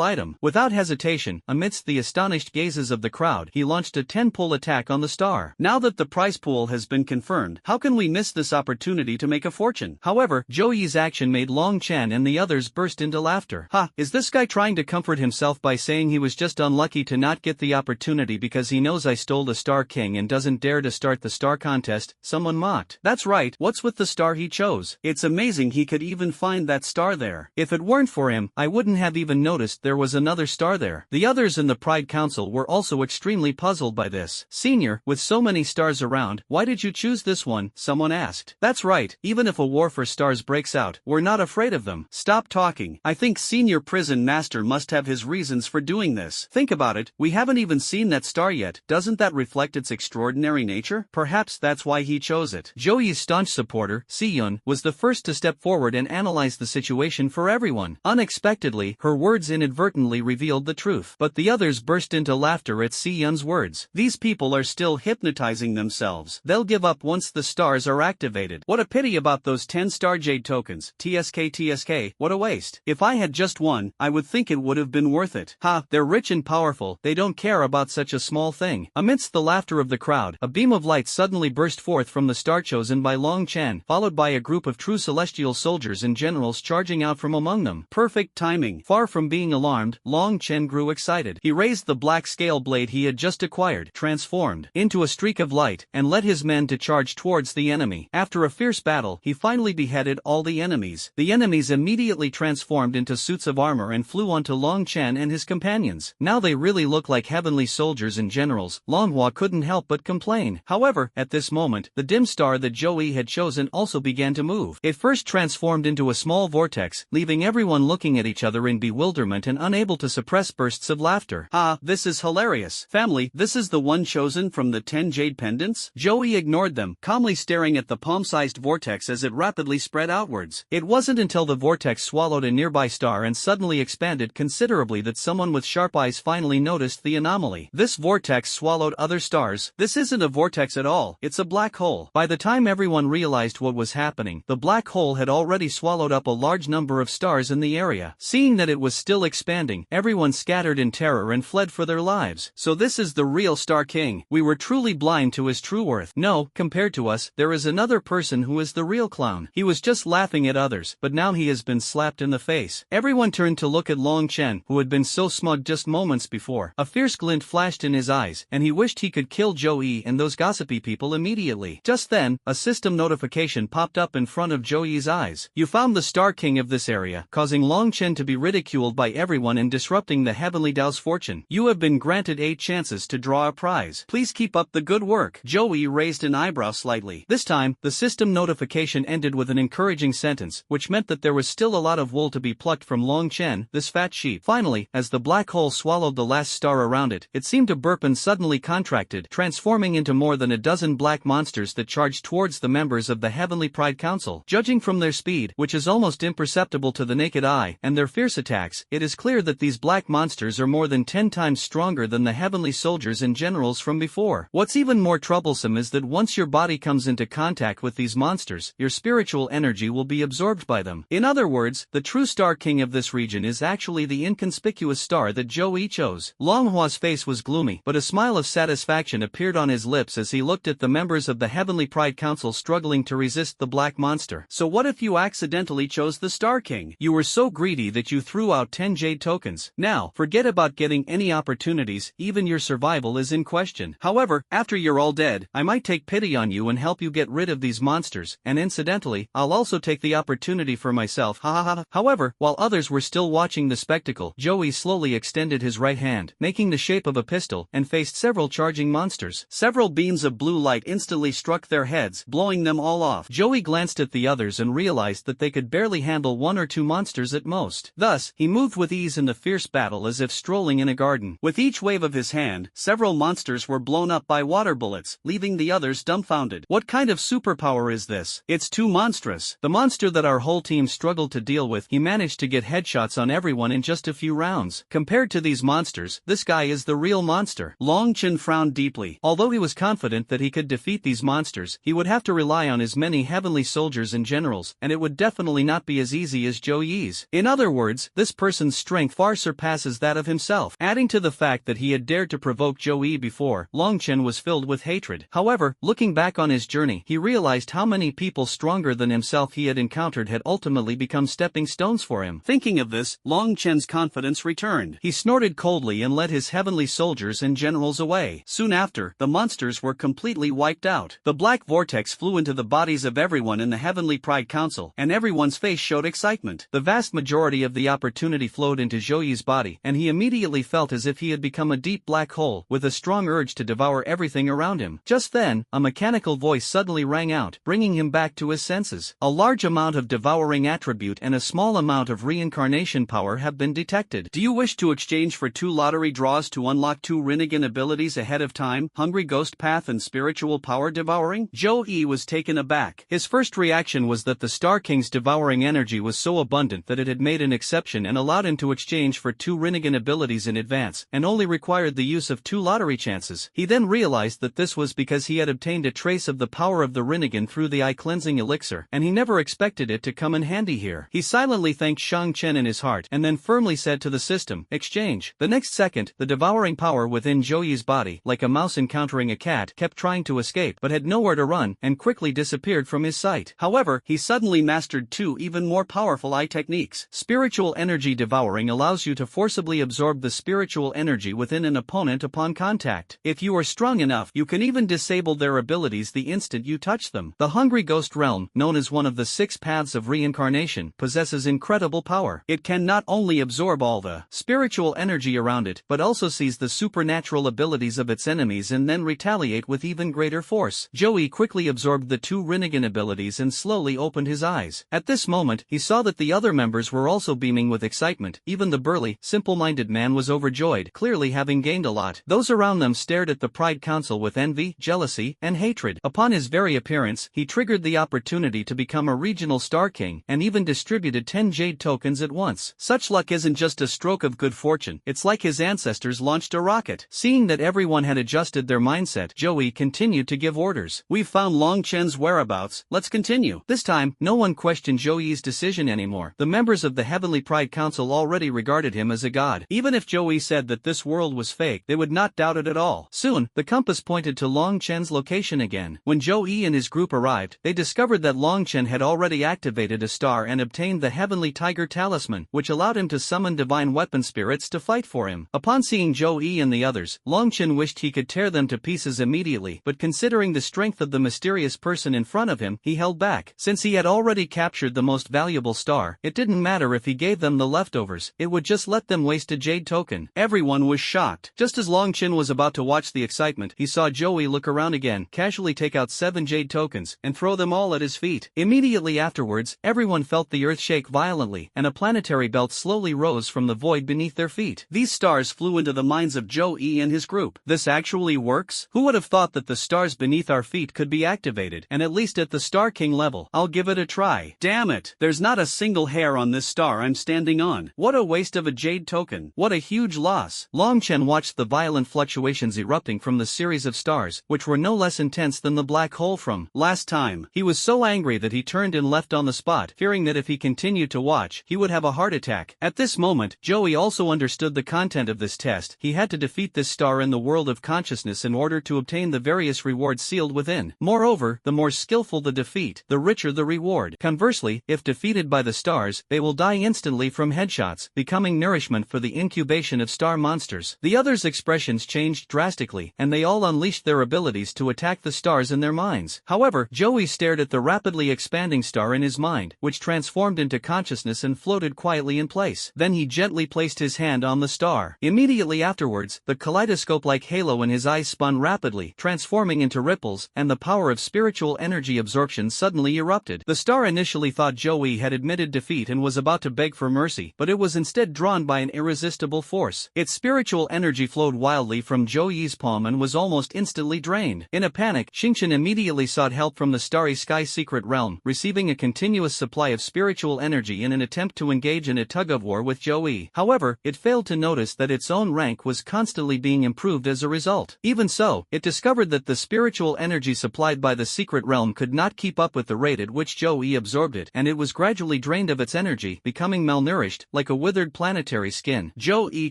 item. Without hesitation, amidst the astonished gazes of the crowd, he launched a 10-pull attack on the star. Now that the prize pool has been confirmed, how can we miss this opportunity to make a fortune? However, Joey's action made Long Chen and the others burst into laughter. Ha, is this guy trying to comfort himself by saying he was just unlucky to not get the opportunity because he knows I stole the Star King and doesn't dare to start the star contest? Someone mocked. That's right, what's with the star he chose? It's amazing he could even find that star there. If it weren't for him, I wouldn't have even noticed there was another star there. The others in the Pride Council were also extremely puzzled by this. Senior, with so many stars around, why did you choose this one? Someone asked. That's right, even if a war for stars breaks out, we're not afraid of them. Stop talking. I think Senior Prison Master must have his reasons for doing this. Think about it, we haven't even seen that star yet. Doesn't that reflect its extraordinary nature? Perhaps that's why he chose it. Joey's staunch supporter, Si-yun, was the first to step forward and analyze the situation for everyone. Unexpectedly, her words inadvertently revealed the truth. But the others burst into laughter at Si-yun's words. These people are still hypnotizing themselves. They'll give up once the stars are activated. What a pity about those 10 Star Jade tokens. TSK, what a waste. If I had just one, I would think it would have been worth it. Ha, they're rich and powerful, they don't care about such a small thing. Amidst the laughter of the crowd, a beam of light suddenly burst forth from the star chosen by Long Chen, followed by a group of true celestial soldiers and generals charging out from among them. Perfect timing. Far from being alarmed, Long Chen grew excited. He raised the black scale blade he had just acquired, transformed into a streak of light, and led his men to charge towards the enemy. After a fierce battle, he finally beheaded all the enemies. The enemies immediately transformed into suits of armor and flew onto Long Chen and his companions. Now they really look like heavenly soldiers and generals. Manhwa couldn't help but complain. However, at this moment, the dim star that Joey had chosen also began to move. It first transformed into a small vortex, leaving everyone looking at each other in bewilderment and unable to suppress bursts of laughter. Ah, this is hilarious. Family, this is the one chosen from the 10 jade pendants? Joey ignored them, calmly staring at the palm-sized vortex as it rapidly spread outwards. It wasn't until the vortex swallowed a nearby star and suddenly expanded considerably that someone with sharp eyes finally noticed the anomaly. This vortex swallowed other stars. This isn't a vortex at all, it's a black hole. By the time everyone realized what was happening, the black hole had already swallowed up a large number of stars in the area. Seeing that it was still expanding, everyone scattered in terror and fled for their lives. So this is the real Star King. We were truly blind to his true worth. No, compared to us, there is another person who is the real clown. He was just laughing at others, but now he has been slapped in the face. Everyone turned to look at Long Chen, who had been so smug just moments before. A fierce glint flashed in his eyes, and he wished he could kill Joey and those gossipy people immediately. Just then, a system notification popped up in front of Joey's eyes. You found the Star King of this area, causing Long Chen to be ridiculed by everyone and disrupting the Heavenly Dao's fortune. You have been granted 8 chances to draw a prize. Please keep up the good work. Joey raised an eyebrow slightly. This time, the system notification ended with an encouraging sentence, which meant that there was still a lot of wool to be plucked from Long Chen, this fat sheep. Finally, as the black hole swallowed the last star star around it, it seemed to burp and suddenly contracted, transforming into more than a dozen black monsters that charged towards the members of the Heavenly Pride Council. Judging from their speed, which is almost imperceptible to the naked eye, and their fierce attacks, it is clear that these black monsters are more than 10 times stronger than the heavenly soldiers and generals from before. What's even more troublesome is that once your body comes into contact with these monsters, your spiritual energy will be absorbed by them. In other words, the true Star King of this region is actually the inconspicuous star that Joey chose. Manhwa's face was gloomy, but a smile of satisfaction appeared on his lips as he looked at the members of the Heavenly Pride Council struggling to resist the black monster. So what if you accidentally chose the Star King? You were so greedy that you threw out 10 jade tokens. Now, forget about getting any opportunities, even your survival is in question. However, after you're all dead, I might take pity on you and help you get rid of these monsters, and incidentally, I'll also take the opportunity for myself. Ha ha ha. However, while others were still watching the spectacle, Joey slowly extended his right hand, making the shape of a pistol, and faced several charging monsters. Several beams of blue light instantly struck their heads, blowing them all off. Joey glanced at the others and realized that they could barely handle 1 or 2 monsters at most. Thus, he moved with ease in the fierce battle as if strolling in a garden. With each wave of his hand, several monsters were blown up by water bullets, leaving the others dumbfounded. What kind of superpower is this? It's too monstrous. The monster that our whole team struggled to deal with, he managed to get headshots on everyone in just a few rounds. Compared to these monsters, this guy is the real monster. Long Chen frowned deeply. Although he was confident that he could defeat these monsters, he would have to rely on his many heavenly soldiers and generals, and it would definitely not be as easy as Zhou Yi's. In other words, this person's strength far surpasses that of himself. Adding to the fact that he had dared to provoke Zhou Yi before, Long Chen was filled with hatred. However, looking back on his journey, he realized how many people stronger than himself he had encountered had ultimately become stepping stones for him. Thinking of this, Long Chen's confidence returned. He snorted coldly and led his heavenly soldiers and generals away. Soon after, the monsters were completely wiped out. The black vortex flew into the bodies of everyone in the Heavenly Pride Council, and everyone's face showed excitement. The vast majority of the opportunity flowed into Zhou Yi's body, and he immediately felt as if he had become a deep black hole, with a strong urge to devour everything around him. Just then, a mechanical voice suddenly rang out, bringing him back to his senses. A large amount of devouring attribute and a small amount of reincarnation power have been detected. Do you wish to exchange for 2 lottery draws to unlock 2 Rinnegan abilities ahead of time, Hungry Ghost Path and Spiritual Power Devouring? Zhou Yi was taken aback. His first reaction was that the Star King's devouring energy was so abundant that it had made an exception and allowed him to exchange for 2 Rinnegan abilities in advance, and only required the use of 2 lottery chances. He then realized that this was because he had obtained a trace of the power of the Rinnegan through the eye-cleansing elixir, and he never expected it to come in handy here. He silently thanked Shang Chen in his heart, and then firmly said to the system, "Exchange." The next second, the devouring power within Zhou Yi's body, like a mouse encountering a cat, kept trying to escape but had nowhere to run, and quickly disappeared from his sight. However, he suddenly mastered 2 even more powerful eye techniques. Spiritual energy devouring allows you to forcibly absorb the spiritual energy within an opponent upon contact. If you are strong enough, you can even disable their abilities the instant you touch them. The Hungry Ghost Realm, known as one of the 6 paths of reincarnation, possesses incredible power. It can not only absorb all the spiritual energy around it, but also seize the supernatural abilities of its enemies and then retaliate with even greater force. Joey quickly absorbed the 2 Rinnegan abilities and slowly opened his eyes. At this moment, he saw that the other members were also beaming with excitement. Even the burly, simple-minded man was overjoyed, clearly having gained a lot. Those around them stared at the Pride Council with envy, jealousy, and hatred. Upon his very appearance, he triggered the opportunity to become a regional Star King, and even distributed 10 jade tokens at once. Such luck isn't just a stroke of good fortune, it's like his ancestors launched a rocket. Seeing that everyone had adjusted their mindset, Joey continued to give orders. "We've found Long Chen's whereabouts, let's continue." This time, no one questioned Zhou Yi's decision anymore. The members of the Heavenly Pride Council already regarded him as a god. Even if Zhou Yi said that this world was fake, they would not doubt it at all. Soon, the compass pointed to Long Chen's location again. When Zhou Yi and his group arrived, they discovered that Long Chen had already activated a star and obtained the Heavenly Tiger Talisman, which allowed him to summon divine weapon spirits to fight for him. Upon seeing Zhou Yi and the others, Long Chen wished he could tear them to pieces immediately, but considering the strength of the mysterious person in front of him, he held back. Since he had already captured the most valuable star, it didn't matter if he gave them the leftovers, it would just let them waste a jade token. Everyone was shocked. Just as Long Chen was about to watch the excitement, he saw Joey look around again, casually take out 7 jade tokens, and throw them all at his feet. Immediately afterwards, everyone felt the earth shake violently, and a planetary belt slowly rose from the void beneath their feet. These stars flew into the minds of Joey and his group. This actually works? Who would have thought that the stars beneath our feet could be activated, and at least at the Star King level? I'll give it a try. Damn it, there's not a single hair on this star I'm standing on. What a waste of a jade token. What a huge loss. Long Chen watched the violent fluctuations erupting from the series of stars, which were no less intense than the black hole from last time. He was so angry that he turned and left on the spot, fearing that if he continued to watch, he would have a heart attack. At this moment, Joey also understood the content of this test. He had to defeat this star in the world of consciousness in order to obtain the various rewards sealed within. Moreover, the more skillful the defeat, the richer the reward. Conversely, if defeated by the stars, they will die instantly from headshots, becoming nourishment for the incubation of star monsters. The others' expressions changed drastically, and they all unleashed their abilities to attack the stars in their minds. However, Joey stared at the rapidly expanding star in his mind, which transformed into consciousness and floated quietly in place. Then he gently placed his hand on the star. Immediately afterwards, the kaleidoscope-like halo in his eyes spun rapidly, transforming into ripples, and the power of spiritual energy absorption suddenly erupted. The star initially thought Joey had admitted defeat and was about to beg for mercy, but it was instead drawn by an irresistible force. Its spiritual energy flowed wildly from Joey's palm and was almost instantly drained. In a panic, Xingqian immediately sought help from the Starry Sky secret realm, receiving a continuous supply of spiritual energy in an attempt to engage in a tug-of-war with Joey. However, it failed to notice that its own rank was constantly being improved as a result. Even so, it discovered that the spiritual energy supplied by the secret realm could not keep up with the rate at which Joey absorbed it, and it was gradually drained of its energy, becoming malnourished, like a withered planetary skin. Joey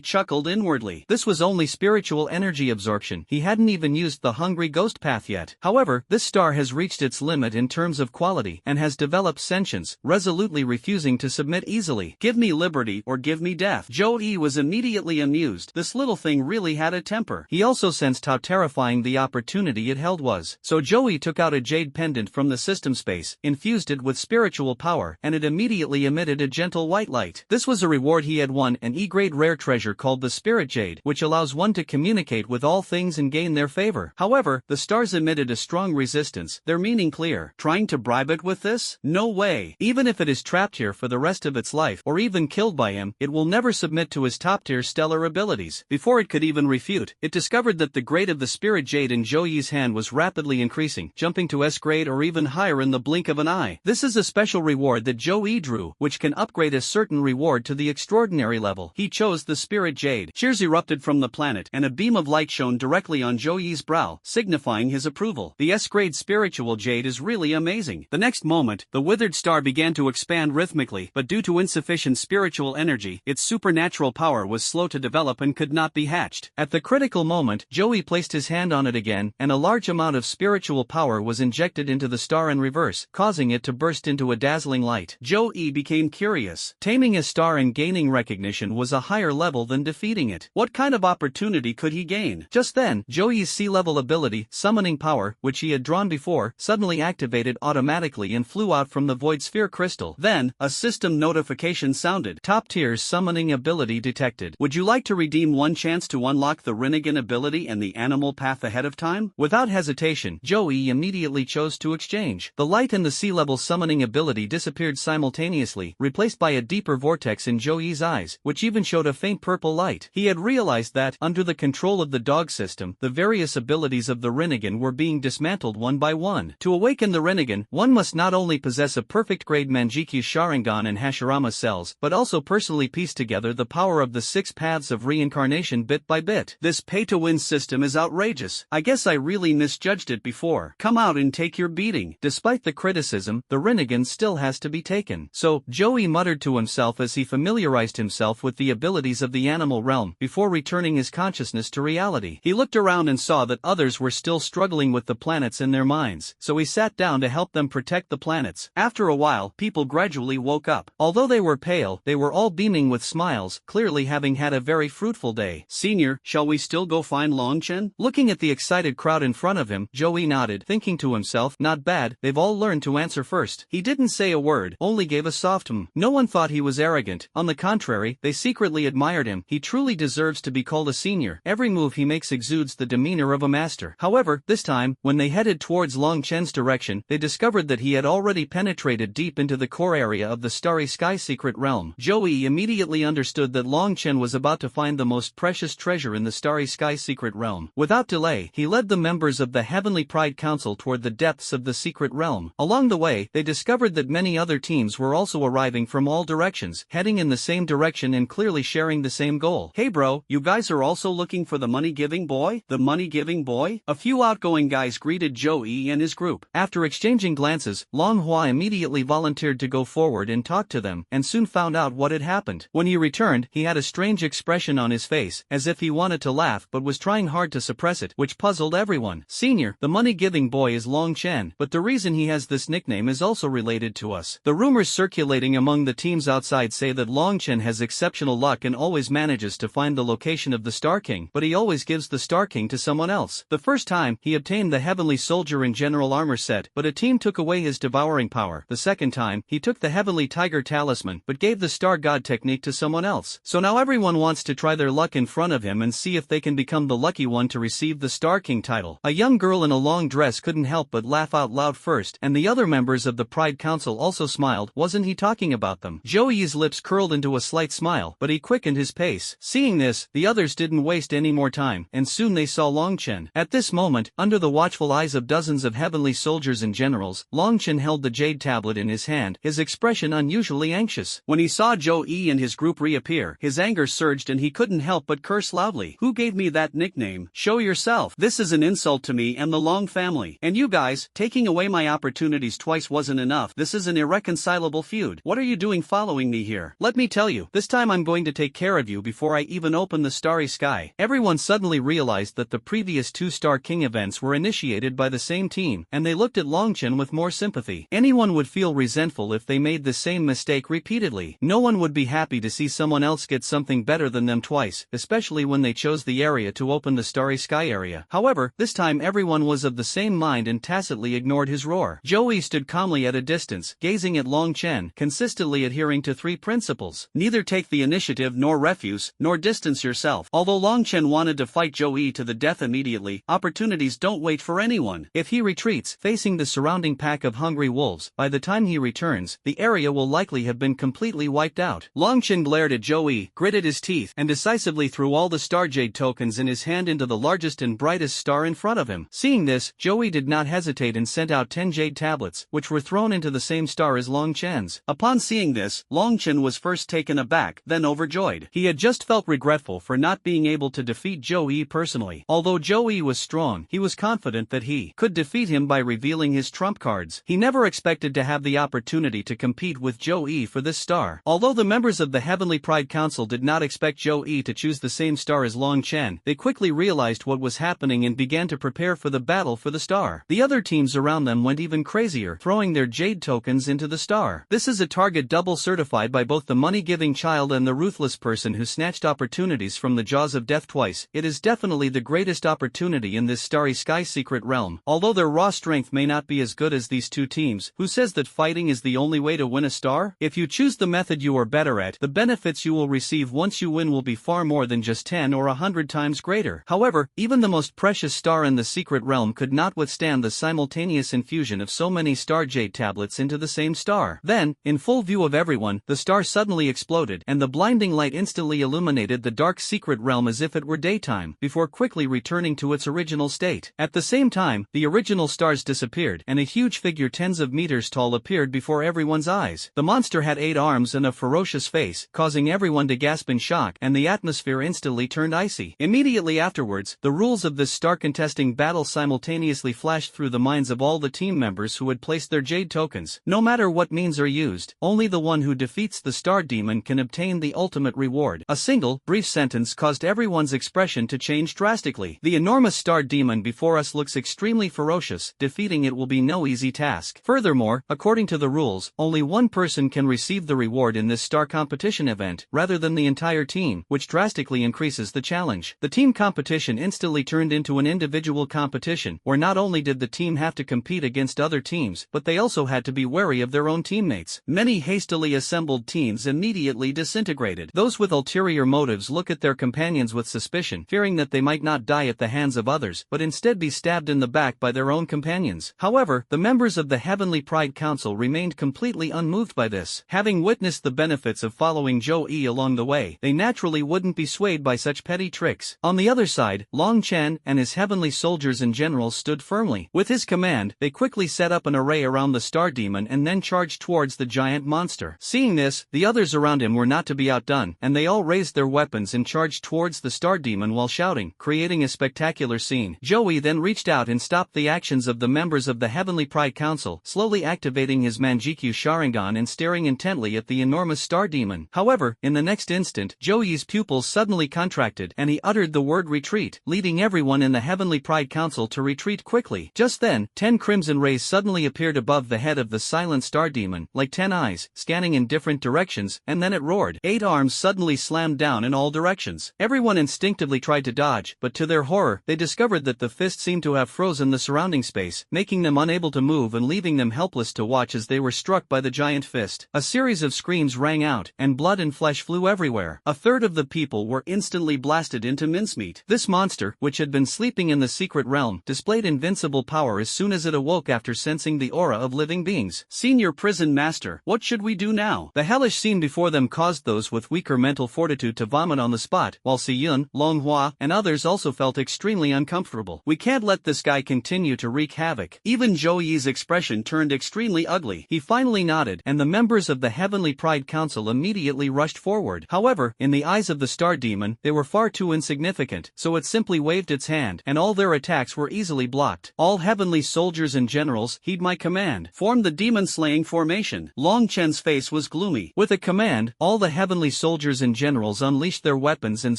chuckled inwardly. This was only spiritual energy absorption. He hadn't even used the hungry ghost path yet. However, this star has reached its limit in terms of quality, and has developed sentience, resolutely refusing to submit easily. Give me liberty or give me death. Joey was immediately amused. This little thing really had a temper. He also sensed how terrifying the opportunity it held was. So Joey took out a jade pendant from the system space, infused it with spiritual power, and it immediately emitted a gentle white light. This was a reward he had won, an E-grade rare treasure called the Spirit Jade, which allows one to communicate with all things and gain their favor. However, the stars emitted a strong resistance, their meaning clear. Trying to bribe it with this? No way. Even if it is trapped here for the rest of its life, or even killed by him, it will never submit to his top-tier stellar abilities. Before it could even refute, it discovered that the grade of the Spirit Jade in Joey's hand was rapidly increasing, jumping to S-grade or even higher in the blink of an eye. This is a special reward that Joey drew, which can upgrade a certain reward to the extraordinary level. He chose the Spirit Jade. Cheers erupted from the planet, and a beam of light shone directly on Joey's brow, signifying his approval. The S-grade spiritual jade is really amazing. The next moment, the withered star began to expand rhythmically, but due to insufficient spiritual energy, its supernatural power was slow to develop and could not be hatched. At the critical moment, Joey placed his hand on it again, and a large amount of spiritual power was injected into the star in reverse, causing it to burst into a dazzling light. Joey became curious. Taming a star and gaining recognition was a higher level than defeating it. What kind of opportunity could he gain? Just then, Joey's sea-level ability, summoning power, which he had drawn before, suddenly activated automatically and flew out from the void sphere crystal. Then, a system notification sounded. Top-tier summoning ability detected. Would you like to redeem one chance to unlock the Rinnegan ability and the animal path ahead of time? Without hesitation, Joey immediately chose to exchange. The light and the sea-level summoning ability disappeared simultaneously, replaced by a deeper vortex in Joey's eyes, which even showed a faint purple light. He had realized that, under the control of the dog system, the various abilities of the Rinnegan were being dismantled one by one. To awaken the Rinnegan, one must not only possess a perfect-grade Manjikyu Sharingan and Hashirama cells, but also personally piece together the power of the 6 paths of reincarnation bit by bit. This pay-to-win system is outrageous. I guess I really misjudged it before. Come out and take your beating. Despite the criticism, the Rinnegan still has to be taken. So, Joey muttered to himself as he familiarized himself with the abilities of the animal realm, before returning his consciousness to reality. He looked around and saw that others were still struggling with the planets in their minds, so he sat down to help them protect the planets. After a while, people gradually woke up. Although they were pale, they were all beaming with smiles, clearly having had a very fruitful day. Senior, shall we still go find Longchen? Looking at the excited crowd in front of him, Joey nodded, thinking to himself, not bad, they've all learned to answer first. He didn't say a word, only gave a soft No one thought he was arrogant. On the contrary, they secretly admired him. He truly deserves to be called a senior. Every move he makes exudes the demeanor of a master. However, this time, when they headed towards Long Chen's direction, they discovered that he had already penetrated deep into the core area of the Starry Sky secret realm. Joey immediately understood that Long Chen was about to find the most precious treasure in the starry sky secret realm. Without delay, he led the members of the Heavenly Pride Council toward the depths of the secret realm. Along the way, they discovered that many other teams were also arriving from all directions, heading in the same direction and clearly sharing the same goal. Hey bro, you guys are also looking for the money-giving boy? The money-giving boy? A few outgoing guys greeted Joey and his group. After exchanging glances, Manhwa immediately volunteered to go forward and talk to them, and soon found out what had happened. When he returned, he had a strange expression on his face, as if he wanted to laugh but was trying hard to suppress it, which puzzled everyone. Senior, the money-giving boy is Long Chen, but the reason he has this nickname is also related to us. The rumors circulating among the teams outside say that Long Chen has exceptional luck and always manages to find the location of the Star King, but he always gives the Star King to someone else. The first time, he obtained the Heavenly Soldier in General Armor set, but a team took away his devouring power. The second time, he took the Heavenly Tiger Talisman, but gave the Star God technique to someone else. So now everyone wants to try their luck in front of him and see if they can become the lucky one to receive the Star King title. A young girl in a long dress couldn't help but laugh out loud first, and the other members of the Pride Council also smiled. Wasn't he talking about them? Joey's lips curled into a slight smile, but he quickened his pace. Seeing this, the others didn't waste any more time, and soon they saw Long Chen. At this moment, under the watchful eyes of dozens of heavenly soldiers and generals, Long Chen held the jade tablet in his hand, his expression unusually anxious. When he saw Joey and his group reappear, his anger surged and he couldn't help but curse loudly. Who gave me that nickname? Show yourself. This is an insult to me and the Long family. And you guys, taking away my opportunities twice wasn't enough. This is an irreconcilable feud. What are you doing following me here? Let me tell you, this time I'm going to take care of you before I even open the starry sky. Everyone suddenly realized that the previous two Star King events were initiated by the same team, and they looked at Long Chen with more sympathy. Anyone would feel resentful if they made the same mistake repeatedly. No one would be happy to see someone else get something better than them twice, especially when they chose the area to open the starry sky area. However, this time everyone was of the same mind and tacitly ignored his roar. Joey stood calmly at a distance, gazing at Long Chen, consistently adhering to three principles. Neither take the initiative nor refuse, nor distance yourself. Although Long Chen wanted to fight Joey to the death immediately, opportunities don't wait for anyone. If he retreats, facing the surrounding pack of hungry wolves, by the time he returns, the area will likely have been completely wiped out. Long Chen glared at Joey, gritted his teeth, and decisively threw all the Star Jade tokens in his hand into the largest and brightest star in front of him. Seeing this, Joey did not hesitate and sent out 10 jade tablets, which were thrown into the same star as Long Chen's. Upon seeing this, Long Chen was first taken aback, then overjoyed. He had just felt regretful for not being able to defeat Joey personally. Although Joey was strong, he was confident that he could defeat him by revealing his trump cards. He never expected to have the opportunity to compete with Joey for this star. Although the members of the Heavenly Pride Council did not expect Joey to choose the same star as Long Chen, they quickly realized what was happening and began to prepare for the battle for the star. The other teams around them went even crazier, throwing their jade tokens into the star. This is a target double certified by both the money-giving child and the ruthless person who snatched opportunities from the jaws of death twice. It is definitely the greatest opportunity in this starry sky secret realm. Although their raw strength may not be as good as these two teams, who says that fighting is the only way to win a star? If you choose the method you are better at, the benefits you will receive once you win will be far more than just 10 or 100 times greater. However, even the most precious star in the secret realm could not withstand the simultaneous infusion of so many Star Jade tablets into the same star. Then, in full view of everyone, the star suddenly exploded, and the blinding light instantly illuminated the dark secret realm as if it were daytime, before quickly returning to its original state. At the same time, the original stars disappeared, and a huge figure tens of meters tall appeared before everyone's eyes. The monster had 8 arms and a ferocious face, causing everyone to gasp in shock, and the atmosphere instantly turned icy. Immediately afterwards, the rules of this star contesting battle simultaneously flashed through the minds of all the team members who had placed their jade tokens. No matter what means are used, only the one who defeats the star demon can obtain the ultimate reward. A single, brief sentence caused everyone's expression to change drastically. The enormous star demon before us looks extremely ferocious. Defeating it will be no easy task. Furthermore, according to the rules, only one person can receive the reward in this star competition event, rather than the entire team, which drastically increases the challenge. The team competition instantly turned into an individual competition, where not only did the team have to compete against other teams, but they also had to be wary of their own teammates. Many hastily assembled teams immediately disintegrated. Those with ulterior motives look at their companions with suspicion, fearing that they might not die at the hands of others, but instead be stabbed in the back by their own companions. However, the members of the Heavenly Pride Council remained completely unmoved by this. Having witnessed the benefits of following Joey along the way, they naturally naturally wouldn't be swayed by such petty tricks. On the other side, Long Chen and his heavenly soldiers and generals stood firmly. With his command, they quickly set up an array around the star demon and then charged towards the giant monster. Seeing this, the others around him were not to be outdone, and they all raised their weapons and charged towards the star demon while shouting, creating a spectacular scene. Joey then reached out and stopped the actions of the members of the Heavenly Pride Council, slowly activating his Manjikyu Sharingan and staring intently at the enormous star demon. However, in the next instant, Joey's pupils suddenly contracted and he uttered the word retreat, leading everyone in the Heavenly Pride Council to retreat quickly. Just then, 10 crimson rays suddenly appeared above the head of the silent star demon, like 10 eyes, scanning in different directions, and then it roared. 8 arms suddenly slammed down in all directions. Everyone instinctively tried to dodge, but to their horror, they discovered that the fist seemed to have frozen the surrounding space, making them unable to move and leaving them helpless to watch as they were struck by the giant fist. A series of screams rang out, and blood and flesh flew everywhere. A third of the people were instantly blasted into mincemeat. This monster, which had been sleeping in the secret realm, displayed invincible power as soon as it awoke after sensing the aura of living beings. Senior Prison Master, what should we do now? The hellish scene before them caused those with weaker mental fortitude to vomit on the spot, while Siyun, Longhua, and others also felt extremely uncomfortable. We can't let this guy continue to wreak havoc. Even Zhou-Yi's expression turned extremely ugly. He finally nodded, and the members of the Heavenly Pride Council immediately rushed forward. However, in the eyes of the Star Demon, they were far too insignificant, so it simply waved its hand, and all their attacks were easily blocked. All heavenly soldiers and generals, heed my command. Form the demon-slaying formation. Long Chen's face was gloomy. With a command, all the heavenly soldiers and generals unleashed their weapons and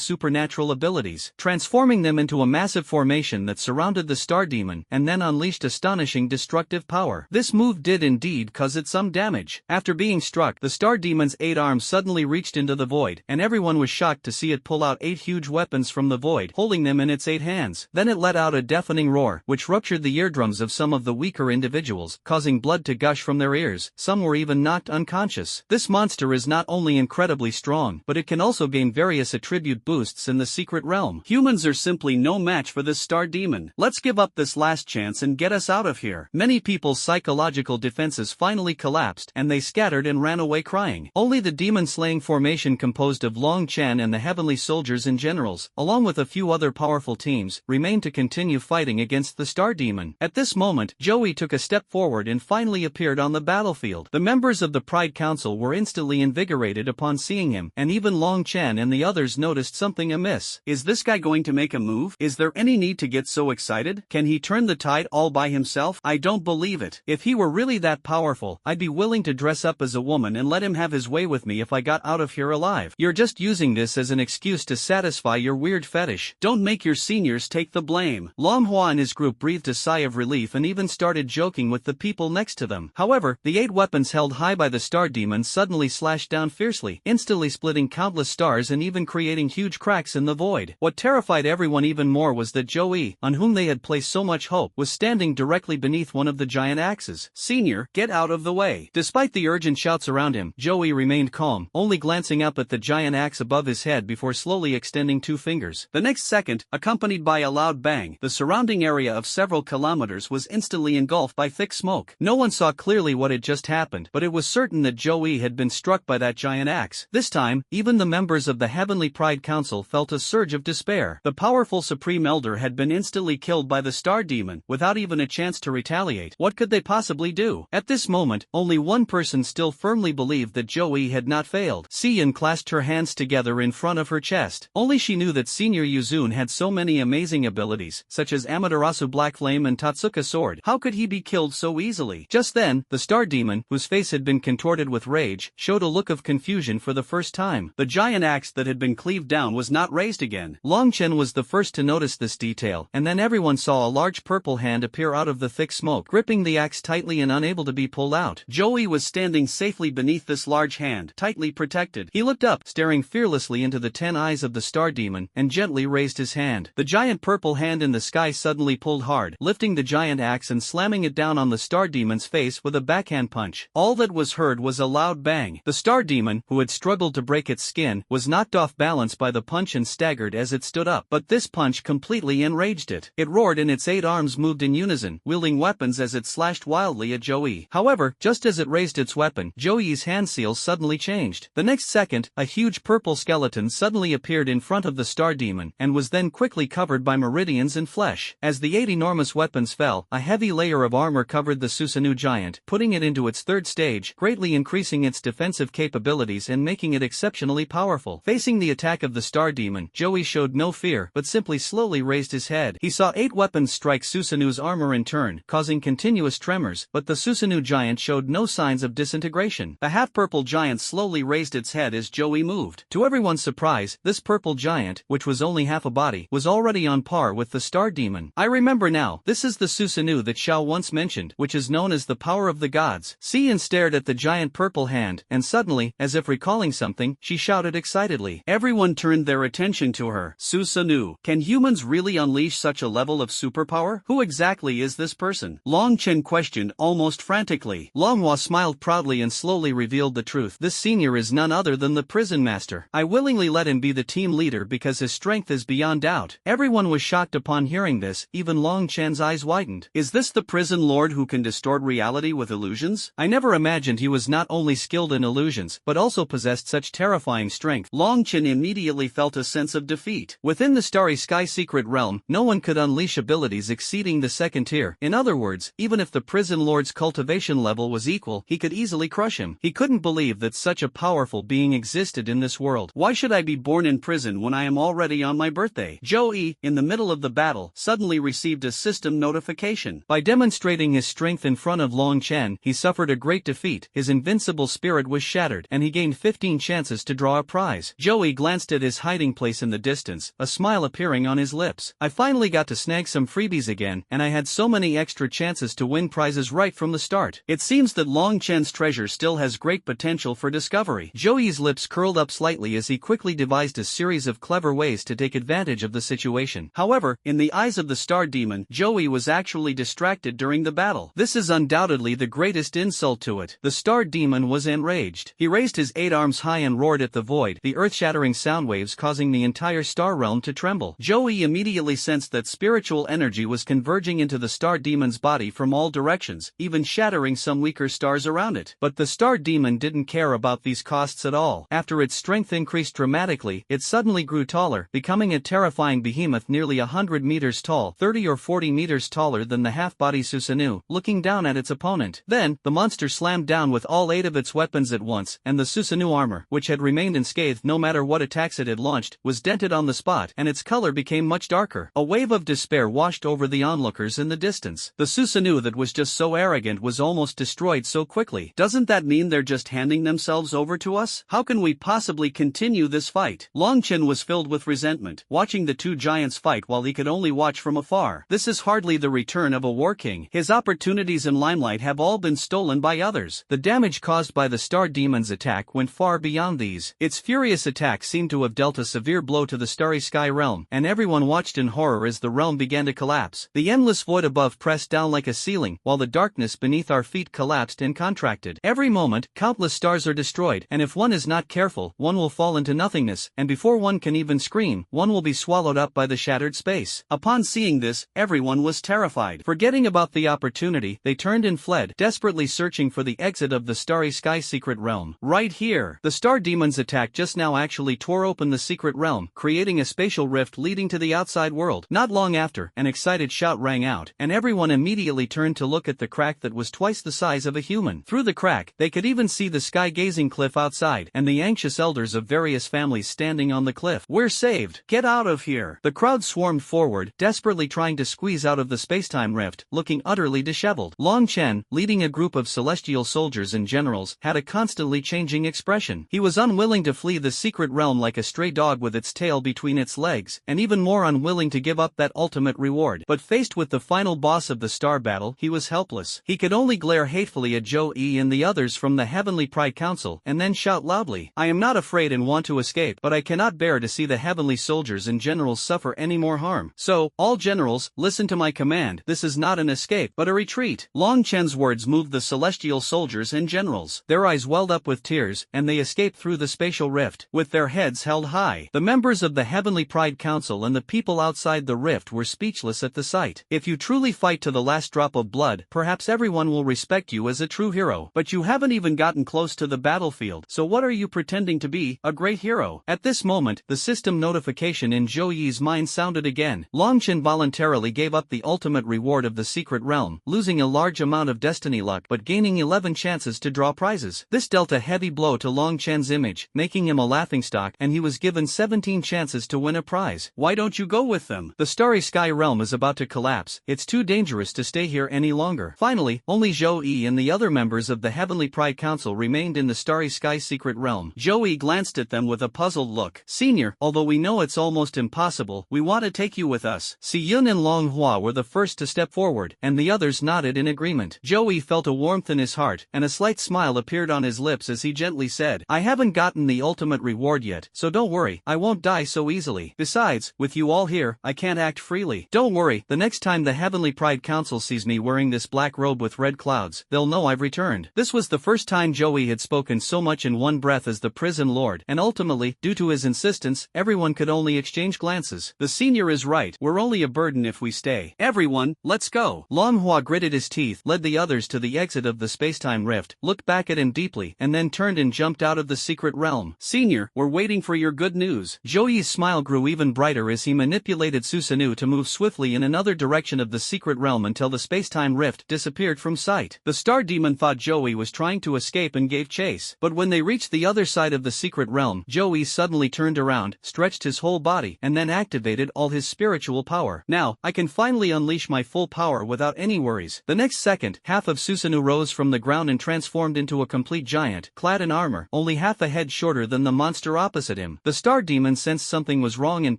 supernatural abilities, transforming them into a massive formation that surrounded the Star Demon, and then unleashed astonishing destructive power. This move did indeed cause it some damage. After being struck, the Star Demon's 8 arms suddenly reached into the void, and everyone was shocked to see it pull out 8 huge weapons from the void, holding them in its 8 hands. Then it let out a deafening roar, which ruptured the eardrums of some of the weaker individuals, causing blood to gush from their ears. Some were even knocked unconscious. This monster is not only incredibly strong, but it can also gain various attribute boosts in the secret realm. Humans are simply no match for this Star Demon. Let's give up this last chance and get us out of here. Many people's psychological defenses finally collapsed, and they scattered and ran away crying. Only the demon-slaying formation composed of Long Chen and the heavenly soldiers and generals, along with a few other powerful teams, remained to continue fighting against the Star Demon. At this moment, Joey took a step forward and finally appeared on the battlefield. The members of the Pride Council were instantly invigorated upon seeing him, and even Long Chen and the others noticed something amiss. Is this guy going to make a move? Is there any need to get so excited? Can he turn the tide all by himself? I don't believe it. If he were really that powerful, I'd be willing to dress up as a woman and let him have his way with me if I got out of here alive. You're just using this as an excuse to satisfy your weird fetish. Don't make your seniors take the blame. Longhua and his group breathed a sigh of relief and even started joking with the people next to them. However, the 8 weapons held high by the Star Demon suddenly slashed down fiercely, instantly splitting countless stars and even creating huge cracks in the void. What terrified everyone even more was that Joey, on whom they had placed so much hope, was standing directly beneath one of the giant axes. Senior, get out of the way. Despite the urgent shouts around him, Joey remained calm, only glancing up at the giant axe above his head before slowly extending 2 fingers. The next second, accompanied by a loud bang, the surrounding area of several kilometers was instantly engulfed by thick smoke. No one saw clearly what had just happened, but it was certain that Joey had been struck by that giant axe. This time, even the members of the Heavenly Pride Council felt a surge of despair. The powerful Supreme Elder had been instantly killed by the Star Demon, without even a chance to retaliate. What could they possibly do? At this moment, only one person still firmly believed that Joey had not failed. Siyun clasped her hands together in front of her chest. Only she knew that Senior Yuzun had so many amazing abilities, such as Amaterasu Black Flame and Tatsuka Sword. How could he be killed so easily? Just then, the Star Demon, whose face had been contorted with rage, showed a look of confusion for the first time. The giant axe that had been cleaved down was not raised again. Long Chen was the first to notice this detail, and then everyone saw a large purple hand appear out of the thick smoke, gripping the axe tightly and unable to be pulled out. Joey was standing safely beneath this large hand, tightly protected. He looked up, staring fearlessly into the 10 eyes of the Star Demon, and gently raised his hand. The giant purple hand in the sky suddenly pulled hard, lifting the giant axe and slamming it down on the Star Demon's face with a backhand punch. All that was heard was a loud bang. The Star Demon, who had struggled to break its skin, was knocked off balance by the punch and staggered as it stood up. But this punch completely enraged it. It roared and its 8 arms moved in unison, wielding weapons as it slashed wildly at Joey. However, just as it raised its weapon, Joey's hand seal suddenly changed. The next second, a huge purple skeleton suddenly appeared in front of the star demon and was then quickly covered by meridians and flesh. As the 8 enormous weapons fell, a heavy layer of armor covered the Susanoo giant, putting it into its third stage, greatly increasing its defensive capabilities and making it exceptionally powerful. Facing the attack of the star demon, Joey showed no fear but simply slowly raised his head. He saw 8 weapons strike Susanoo's armor in turn, causing continuous tremors, but the Susanoo giant showed no signs of disintegration. The half-purple giant slowly raised its head as Joey moved. To everyone's surprise, this purple giant, which was only half a body, was already on par with the star demon. I remember now, this is the Susanoo that Xiao once mentioned, which is known as the power of the gods. Cian stared at the giant purple hand, and suddenly, as if recalling something, she shouted excitedly. Everyone turned their attention to her. Susanoo, can humans really unleash such a level of superpower? Who exactly is this person? Long Chen questioned almost frantically. Manhwa smiled proudly and slowly revealed the truth. This senior is none other than the prison master. I willingly let him be the team leader because his strength is beyond doubt. Everyone was shocked upon hearing this, even Long Chen's eyes widened. Is this the prison lord who can distort reality with illusions? I never imagined he was not only skilled in illusions, but also possessed such terrifying strength. Long Chen immediately felt a sense of defeat. Within the Starry Sky secret realm, no one could unleash abilities exceeding the second tier. In other words, even if the prison lord's cultivation level was equal, he could easily crush him. He couldn't believe that such a powerful being existed in this world. Why should I be born in prison when I am already on my birthday? Joey, in the middle of the battle, suddenly received a system notification. By demonstrating his strength in front of Long Chen, he suffered a great defeat. His invincible spirit was shattered, and he gained 15 chances to draw a prize. Joey glanced at his hiding place in the distance, a smile appearing on his lips. I finally got to snag some freebies again, and I had so many extra chances to win prizes right from the start. It seems that Long Chen's treasure still has great potential for discovery. Joey's lips curled up slightly as he quickly devised a series of clever ways to take advantage of the situation. However, in the eyes of the star demon, Joey was actually distracted during the battle. This is undoubtedly the greatest insult to it. The star demon was enraged. He raised his 8 arms high and roared at the void, the earth-shattering sound waves causing the entire star realm to tremble. Joey immediately sensed that spiritual energy was converging into the star demon's body from all directions, even shattering some weaker stars around it. But the star demon didn't care about these costs at all. After its strength increased dramatically, it suddenly grew taller, becoming a terrifying behemoth nearly 100 meters tall, 30 or 40 meters taller than the half-body Susanoo, looking down at its opponent. Then, the monster slammed down with all 8 of its weapons at once, and the Susanoo armor, which had remained unscathed no matter what attacks it had launched, was dented on the spot, and its color became much darker. A wave of despair washed over the onlookers in the distance. The Susanoo that was just so arrogant was almost destroyed so quickly. Doesn't that mean they're just handing themselves over to us? How can we possibly continue this fight? Long Chen was filled with resentment, watching the 2 giants fight while he could only watch from afar. This is hardly the return of a war king. His opportunities in limelight have all been stolen by others. The damage caused by the star demon's attack went far beyond these. Its furious attack seemed to have dealt a severe blow to the Starry Sky realm, and everyone watched in horror as the realm began to collapse. The endless void above pressed down like a ceiling, while the darkness beneath our feet collapsed and contracted. Every moment, countless stars are destroyed, and if one is not careful, one will fall into nothingness, and before one can even scream, one will be swallowed up by the shattered space. Upon seeing this, everyone was terrified. Forgetting about the opportunity, they turned and fled, desperately searching for the exit of the Starry Sky secret realm. Right here, the star demon's attack just now actually tore open the secret realm, creating a spatial rift leading to the outside world. Not long after, an excited shout rang out, and everyone immediately turned to look at the crack that was twice the size of a human. Through the crack, they could even see the sky-gazing cliff outside, and the anxious elders of various families standing on the cliff. We're saved! Get out of here! The crowd swarmed forward, desperately trying to squeeze out of the spacetime rift, looking utterly disheveled. Long Chen, leading a group of celestial soldiers and generals, had a constantly changing expression. He was unwilling to flee the secret realm like a stray dog with its tail between its legs, and even more unwilling to give up that ultimate reward. But faced with the final boss of the star battle, he was helpless. He could only glare hatefully at Zhou Yi and the others from the Heavenly Pride Council, and then shout loudly, "I am not afraid and want to escape, but I cannot bear to see the heavenly soldiers and generals suffer any more harm. So, all generals, listen to my command. This is not an escape, but a retreat." Long Chen's words moved the celestial soldiers and generals. Their eyes welled up with tears, and they escaped through the spatial rift, with their heads held high. The members of the Heavenly Pride Council and the people outside the rift were speechless at the sight. If you truly fight to the last drop of blood, perhaps everyone will respect you as a true hero. But you haven't even gotten close to the battlefield, so what are you pretending to be, a a great hero. At this moment, the system notification in Zhou Yi's mind sounded again. Longchen voluntarily gave up the ultimate reward of the secret realm, losing a large amount of destiny luck but gaining 11 chances to draw prizes. This dealt a heavy blow to Longchen's image, making him a laughingstock, and he was given 17 chances to win a prize. Why don't you go with them? The Starry Sky realm is about to collapse. It's too dangerous to stay here any longer. Finally, only Zhou Yi and the other members of the Heavenly Pride Council remained in the Starry Sky secret realm. Zhou Yi glanced at them with a puzzled look. Senior, although we know it's almost impossible, we want to take you with us. Si Yun and Long Hua were the first to step forward, and the others nodded in agreement. Zhou Yi felt a warmth in his heart, and a slight smile appeared on his lips as he gently said, I haven't gotten the ultimate reward yet, so don't worry, I won't die so easily. Besides, with you all here, I can't act freely. Don't worry, the next time the Heavenly Pride Council sees me wearing this black robe with red clouds, they'll know I've returned. This was the first time Zhou Yi had spoken so much in one breath as the prison lord, and ultimately, due to his insistence, everyone could only exchange glances. The senior is right, we're only a burden if we stay. Everyone, let's go. Long Hua gritted his teeth, led the others to the exit of the spacetime rift, looked back at him deeply, and then turned and jumped out of the secret realm. Senior, we're waiting for your good news. Zhou Yi's smile grew even brighter as he manipulated Susanoo to move swiftly in another direction of the secret realm until the spacetime rift disappeared from sight. The star demon thought Zhou Yi was trying to escape and gave chase, but when they reached the other side of the secret realm, Zhou Yi suddenly turned around, stretched his whole body, and then activated all his spiritual power. Now, I can finally unleash my full power without any worries. The next second, half of Susanoo rose from the ground and transformed into a complete giant, clad in armor, only half a head shorter than the monster opposite him. The star demon sensed something was wrong and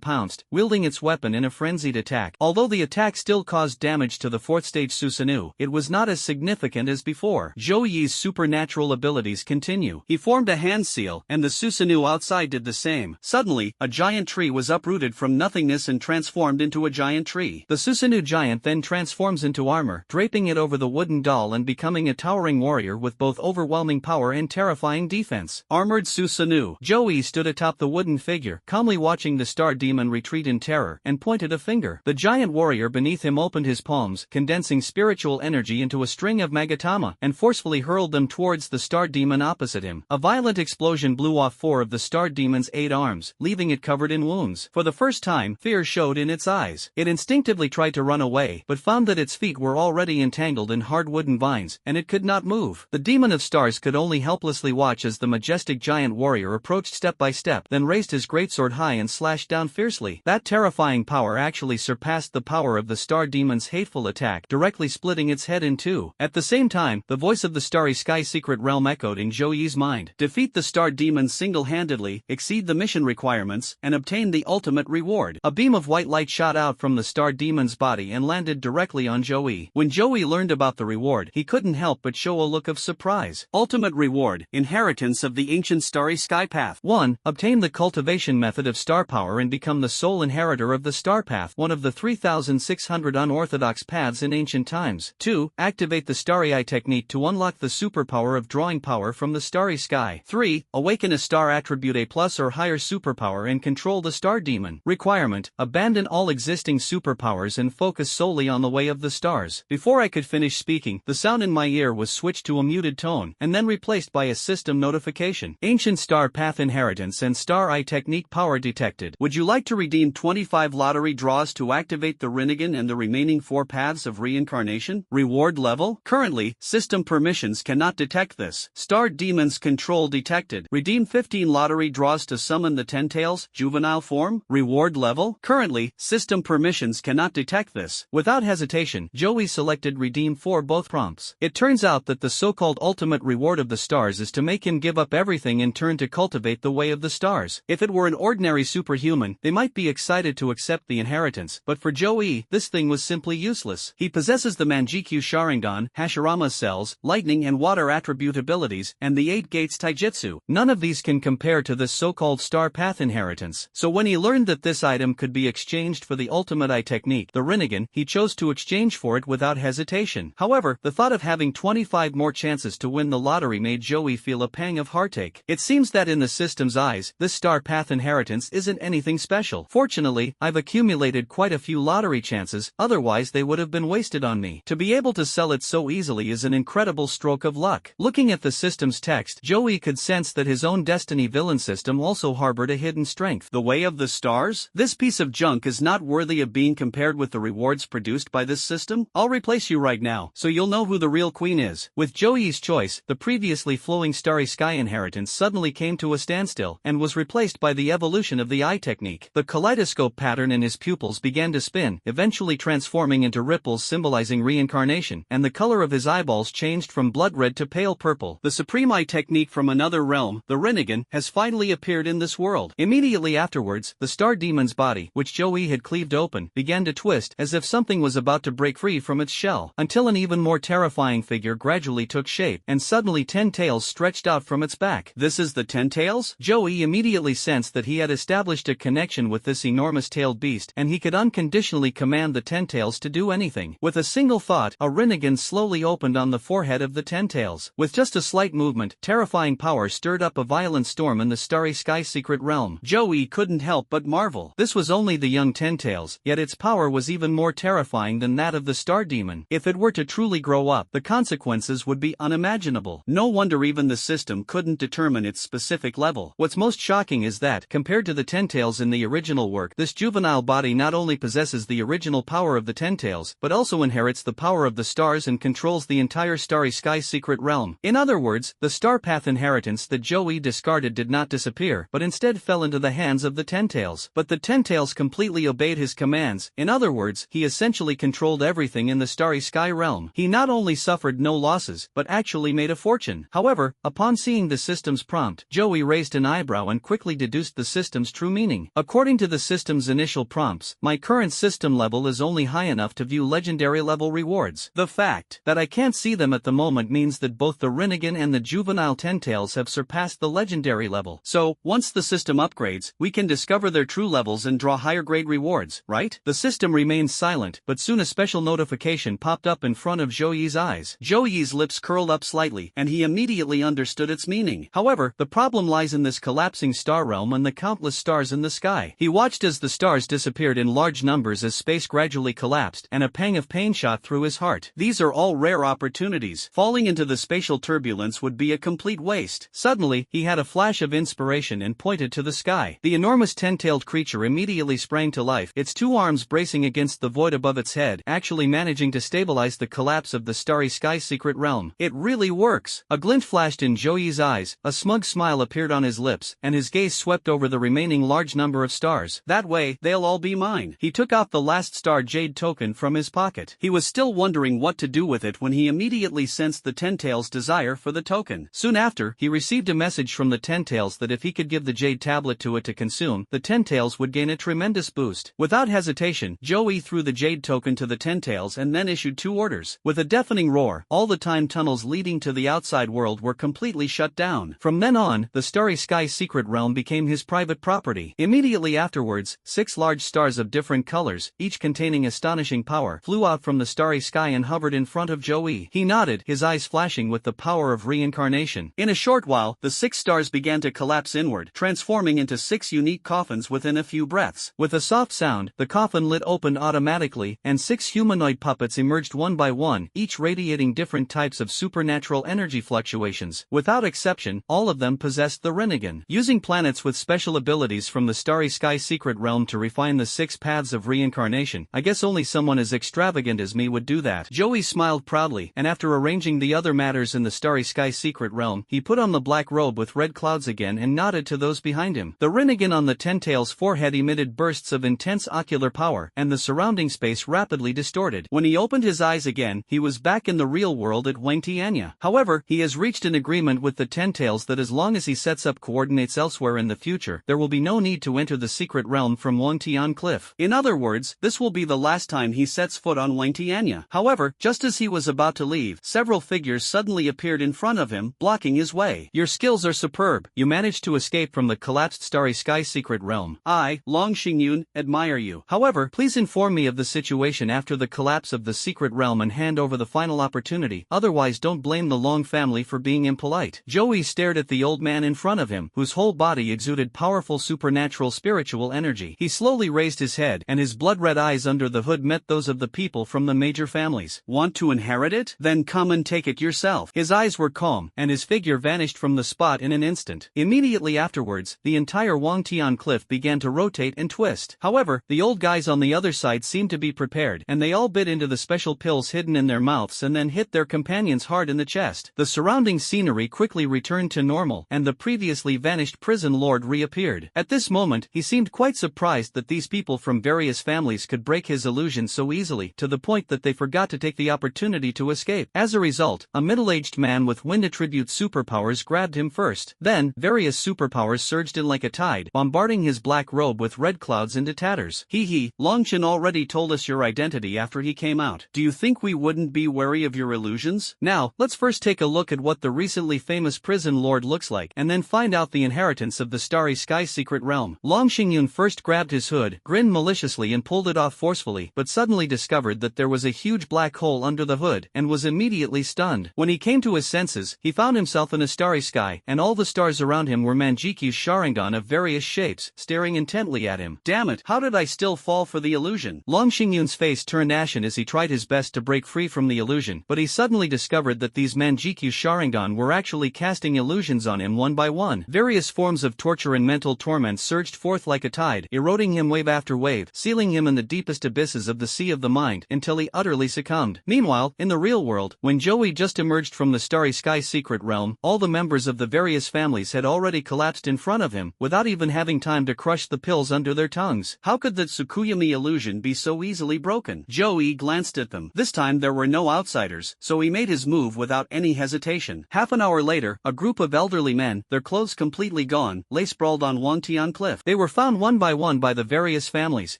pounced, wielding its weapon in a frenzied attack. Although the attack still caused damage to the fourth stage Susanoo, it was not as significant as before. Zhou Yi's supernatural abilities continue. He formed a hand seal, and the Susanoo outside did the same. Suddenly, a giant tree was uprooted from nothingness and transformed into a giant tree. The Susanoo giant then transforms into armor, draping it over the wooden doll and becoming a towering warrior with both overwhelming power and terrifying defense. Armored Susanoo. Zhou Yi stood atop the wooden figure, calmly watching the star demon retreat in terror, and pointed a finger. The giant warrior beneath him opened his palms, condensing spiritual energy into a string of magatama, and forcefully hurled them towards the star demon opposite him. A violent explosion blew off 4 of the star demon's 8 arms, leaving it covered in wounds. For the first time, fear showed in its eyes. It instinctively tried to run away, but found that its feet were already entangled in hard wooden vines, and it could not move. The demon of stars could only helplessly watch as the majestic giant warrior approached step by step, then raised his greatsword high and slashed down fiercely. That terrifying power actually surpassed the power of the star demon's hateful attack, directly splitting its head in two. At the same time, the voice of the Starry Sky secret realm echoed in Zhou Yi's mind. Defeat the star demon single-handedly, exceed the mission requirements, and obtain the ultimate reward. A beam of white light shot out from the star demon's body and landed directly on Zhou Yi. When Zhou Yi learned about the reward, he couldn't help but show a look of surprise. Ultimate reward, inheritance of the ancient Starry Sky path. 1. Obtain the cultivation method of star power and become the sole inheritor of the star path, one of the 3,600 unorthodox paths in ancient times. 2. Activate the Starry Eye technique to unlock the superpower of drawing power from the starry sky. 3. Awaken a star attribute A+ or higher superpower and control the star demon. Requirement: abandon all existing superpowers and focus solely on the way of the stars. Before I could finish speaking, the sound in my ear was switched to a muted tone, and then replaced by a system notification. Ancient star path inheritance and star eye technique power detected. Would you like to redeem 25 lottery draws to activate the Rinnegan and the remaining 4 paths of reincarnation? Reward level: currently, system permissions cannot detect this. Star demons control detected. Redeem 15 lottery draws to summon the Ten-Tails, juvenile form. Reward level: currently, system permissions cannot detect this. Without hesitation, Joey selected redeem for both prompts. It turns out that the so-called ultimate reward of the stars is to make him give up everything in turn to cultivate the way of the stars. If it were an ordinary superhuman, they might be excited to accept the inheritance, but for Joey, this thing was simply useless. He possesses the Manjikyu Sharingan, Hashirama cells, lightning and water attribute abilities, and the 8 gates taijutsu. None of these can compare to this so-called star path inheritance. So when he learned that this item could be exchanged for the ultimate eye technique, the Rinnegan, he chose to exchange for it without hesitation. However, the thought of having 25 more chances to win the lottery made Joey feel a pang of heartache. It seems that in the system's eyes, this star path inheritance isn't anything special. Fortunately, I've accumulated quite a few lottery chances, otherwise they would have been wasted on me. To be able to sell it so easily is an incredible stroke of luck. Looking at the system's text, Joey could sense that his own destiny destiny villain system also harbored a hidden strength. The way of the stars? This piece of junk is not worthy of being compared with the rewards produced by this system. I'll replace you right now, so you'll know who the real queen is. With Joey's choice, the previously flowing starry sky inheritance suddenly came to a standstill, and was replaced by the evolution of the eye technique. The kaleidoscope pattern in his pupils began to spin, eventually transforming into ripples symbolizing reincarnation, and the color of his eyeballs changed from blood red to pale purple. The supreme eye technique from another realm, the Rinnegan, has finally appeared in this world. Immediately afterwards, the star demon's body, which Joey had cleaved open, began to twist, as if something was about to break free from its shell, until an even more terrifying figure gradually took shape, and suddenly 10 tails stretched out from its back. This is the 10 tails? Joey immediately sensed that he had established a connection with this enormous tailed beast, and he could unconditionally command the 10 tails to do anything. With a single thought, a Rinnegan slowly opened on the forehead of the 10 tails. With just a slight movement, terrifying power stirred up a violent storm in the starry sky secret realm. Joey couldn't help but marvel. This was only the young 10 tails, yet its power was even more terrifying than that of the star demon. If it were to truly grow up, the consequences would be unimaginable. No wonder even the system couldn't determine its specific level. What's most shocking is that, compared to the 10 tails in the original work, this juvenile body not only possesses the original power of the 10 tails, but also inherits the power of the stars and controls the entire starry sky secret realm. In other words, the star path inheritance that Joey discarded did not disappear, but instead fell into the hands of the 10 tails. But the 10 tails completely obeyed his commands. In other words, he essentially controlled everything in the starry sky realm. He not only suffered no losses, but actually made a fortune. However, upon seeing the system's prompt, Joey raised an eyebrow and quickly deduced the system's true meaning. According to the system's initial prompts, my current system level is only high enough to view legendary level rewards. The fact that I can't see them at the moment means that both the Rinnegan and the juvenile 10 tails have surpassed the legendary level. So, once the system upgrades, we can discover their true levels and draw higher grade rewards, right? The system remained silent, but soon a special notification popped up in front of Joey's eyes. Joey's lips curled up slightly, and he immediately understood its meaning. However, the problem lies in this collapsing star realm and the countless stars in the sky. He watched as the stars disappeared in large numbers as space gradually collapsed, and a pang of pain shot through his heart. These are all rare opportunities. Falling into the spatial turbulence would be a complete waste. Suddenly, he had a flash of inspiration and pointed to the sky. The enormous 10-tailed creature immediately sprang to life, its two arms bracing against the void above its head, actually managing to stabilize the collapse of the starry sky secret realm. It really works! A glint flashed in Joey's eyes, a smug smile appeared on his lips, and his gaze swept over the remaining large number of stars. That way, they'll all be mine. He took out the last star jade token from his pocket. He was still wondering what to do with it when he immediately sensed the 10 tails' desire for the token. Soon after, he received a message from the 10 tails that if he could give the jade tablet to it to consume, the 10 tails would gain a tremendous boost. Without hesitation, Joey threw the jade token to the 10 tails and then issued 2 orders. With a deafening roar, all the time tunnels leading to the outside world were completely shut down. From then on, the starry sky secret realm became his private property. Immediately afterwards, 6 large stars of different colors, each containing astonishing power, flew out from the starry sky and hovered in front of Joey. He nodded, his eyes flashing with the power of reincarnation. In a short while, the 6 stars began to collapse inward, transforming into 6 unique coffins within a few breaths. With a soft sound, the coffin lid opened automatically, and 6 humanoid puppets emerged one by one, each radiating different types of supernatural energy fluctuations. Without exception, all of them possessed the Rinnegan. Using planets with special abilities from the starry sky secret realm to refine the 6 paths of reincarnation, I guess only someone as extravagant as me would do that. Joey smiled proudly, and after arranging the other matters in the starry sky secret realm, he put on the black robe with red clouds again and nodded to those behind him. The Rinnegan on the 10 tails' forehead emitted bursts of intense ocular power, and the surrounding space rapidly distorted. When he opened his eyes again, he was back in the real world at Wangtianya. However, he has reached an agreement with the 10 tails that as long as he sets up coordinates elsewhere in the future, there will be no need to enter the secret realm from Wangtian Cliff. In other words, this will be the last time he sets foot on Wangtianya. However, just as he was about to leave, several figures suddenly appeared in front of him, blocking his way. Your skills are superb. You managed to escape from the collapsed starry sky secret realm. I, Long Xingyun, admire you. However, please inform me of the situation after the collapse of the secret realm and hand over the final opportunity, otherwise don't blame the Long family for being impolite. Joey stared at the old man in front of him, whose whole body exuded powerful supernatural spiritual energy. He slowly raised his head, and his blood-red eyes under the hood met those of the people from the major families. Want to inherit it? Then come and take it yourself. His eyes were calm, and his figure vanished from the spot in an instant. instant. Immediately afterwards, the entire Wangtian cliff began to rotate and twist. However, the old guys on the other side seemed to be prepared, and they all bit into the special pills hidden in their mouths and then hit their companions hard in the chest. The surrounding scenery quickly returned to normal, and the previously vanished prison lord reappeared. At this moment, he seemed quite surprised that these people from various families could break his illusion so easily, to the point that they forgot to take the opportunity to escape. As a result, a middle-aged man with wind attribute superpowers grabbed him first. Then, various superpowers surged in like a tide, bombarding his black robe with red clouds into tatters. Hee, Longchen already told us your identity after he came out. Do you think we wouldn't be wary of your illusions? Now, let's first take a look at what the recently famous prison lord looks like, and then find out the inheritance of the Starry Sky secret realm. Long Xingyun first grabbed his hood, grinned maliciously and pulled it off forcefully, but suddenly discovered that there was a huge black hole under the hood, and was immediately stunned. When he came to his senses, he found himself in a starry sky, and all the stars around him were Manjikyu's Sharingan of various shapes, staring intently at him. Damn it, how did I still fall for the illusion? Long Xingyun's face turned ashen as he tried his best to break free from the illusion, but he suddenly discovered that these Manjikyu's Sharingan were actually casting illusions on him one by one. Various forms of torture and mental torment surged forth like a tide, eroding him wave after wave, sealing him in the deepest abysses of the sea of the mind, until he utterly succumbed. Meanwhile, in the real world, when Joey just emerged from the Starry Sky secret realm, all the members of the various families had already collapsed in front of him, without even having time to crush the pills under their tongues. How could the Tsukuyami illusion be so easily broken? Joey glanced at them. This time there were no outsiders, so he made his move without any hesitation. Half an hour later, a group of elderly men, their clothes completely gone, lay sprawled on Wangtian Cliff. They were found one by the various families,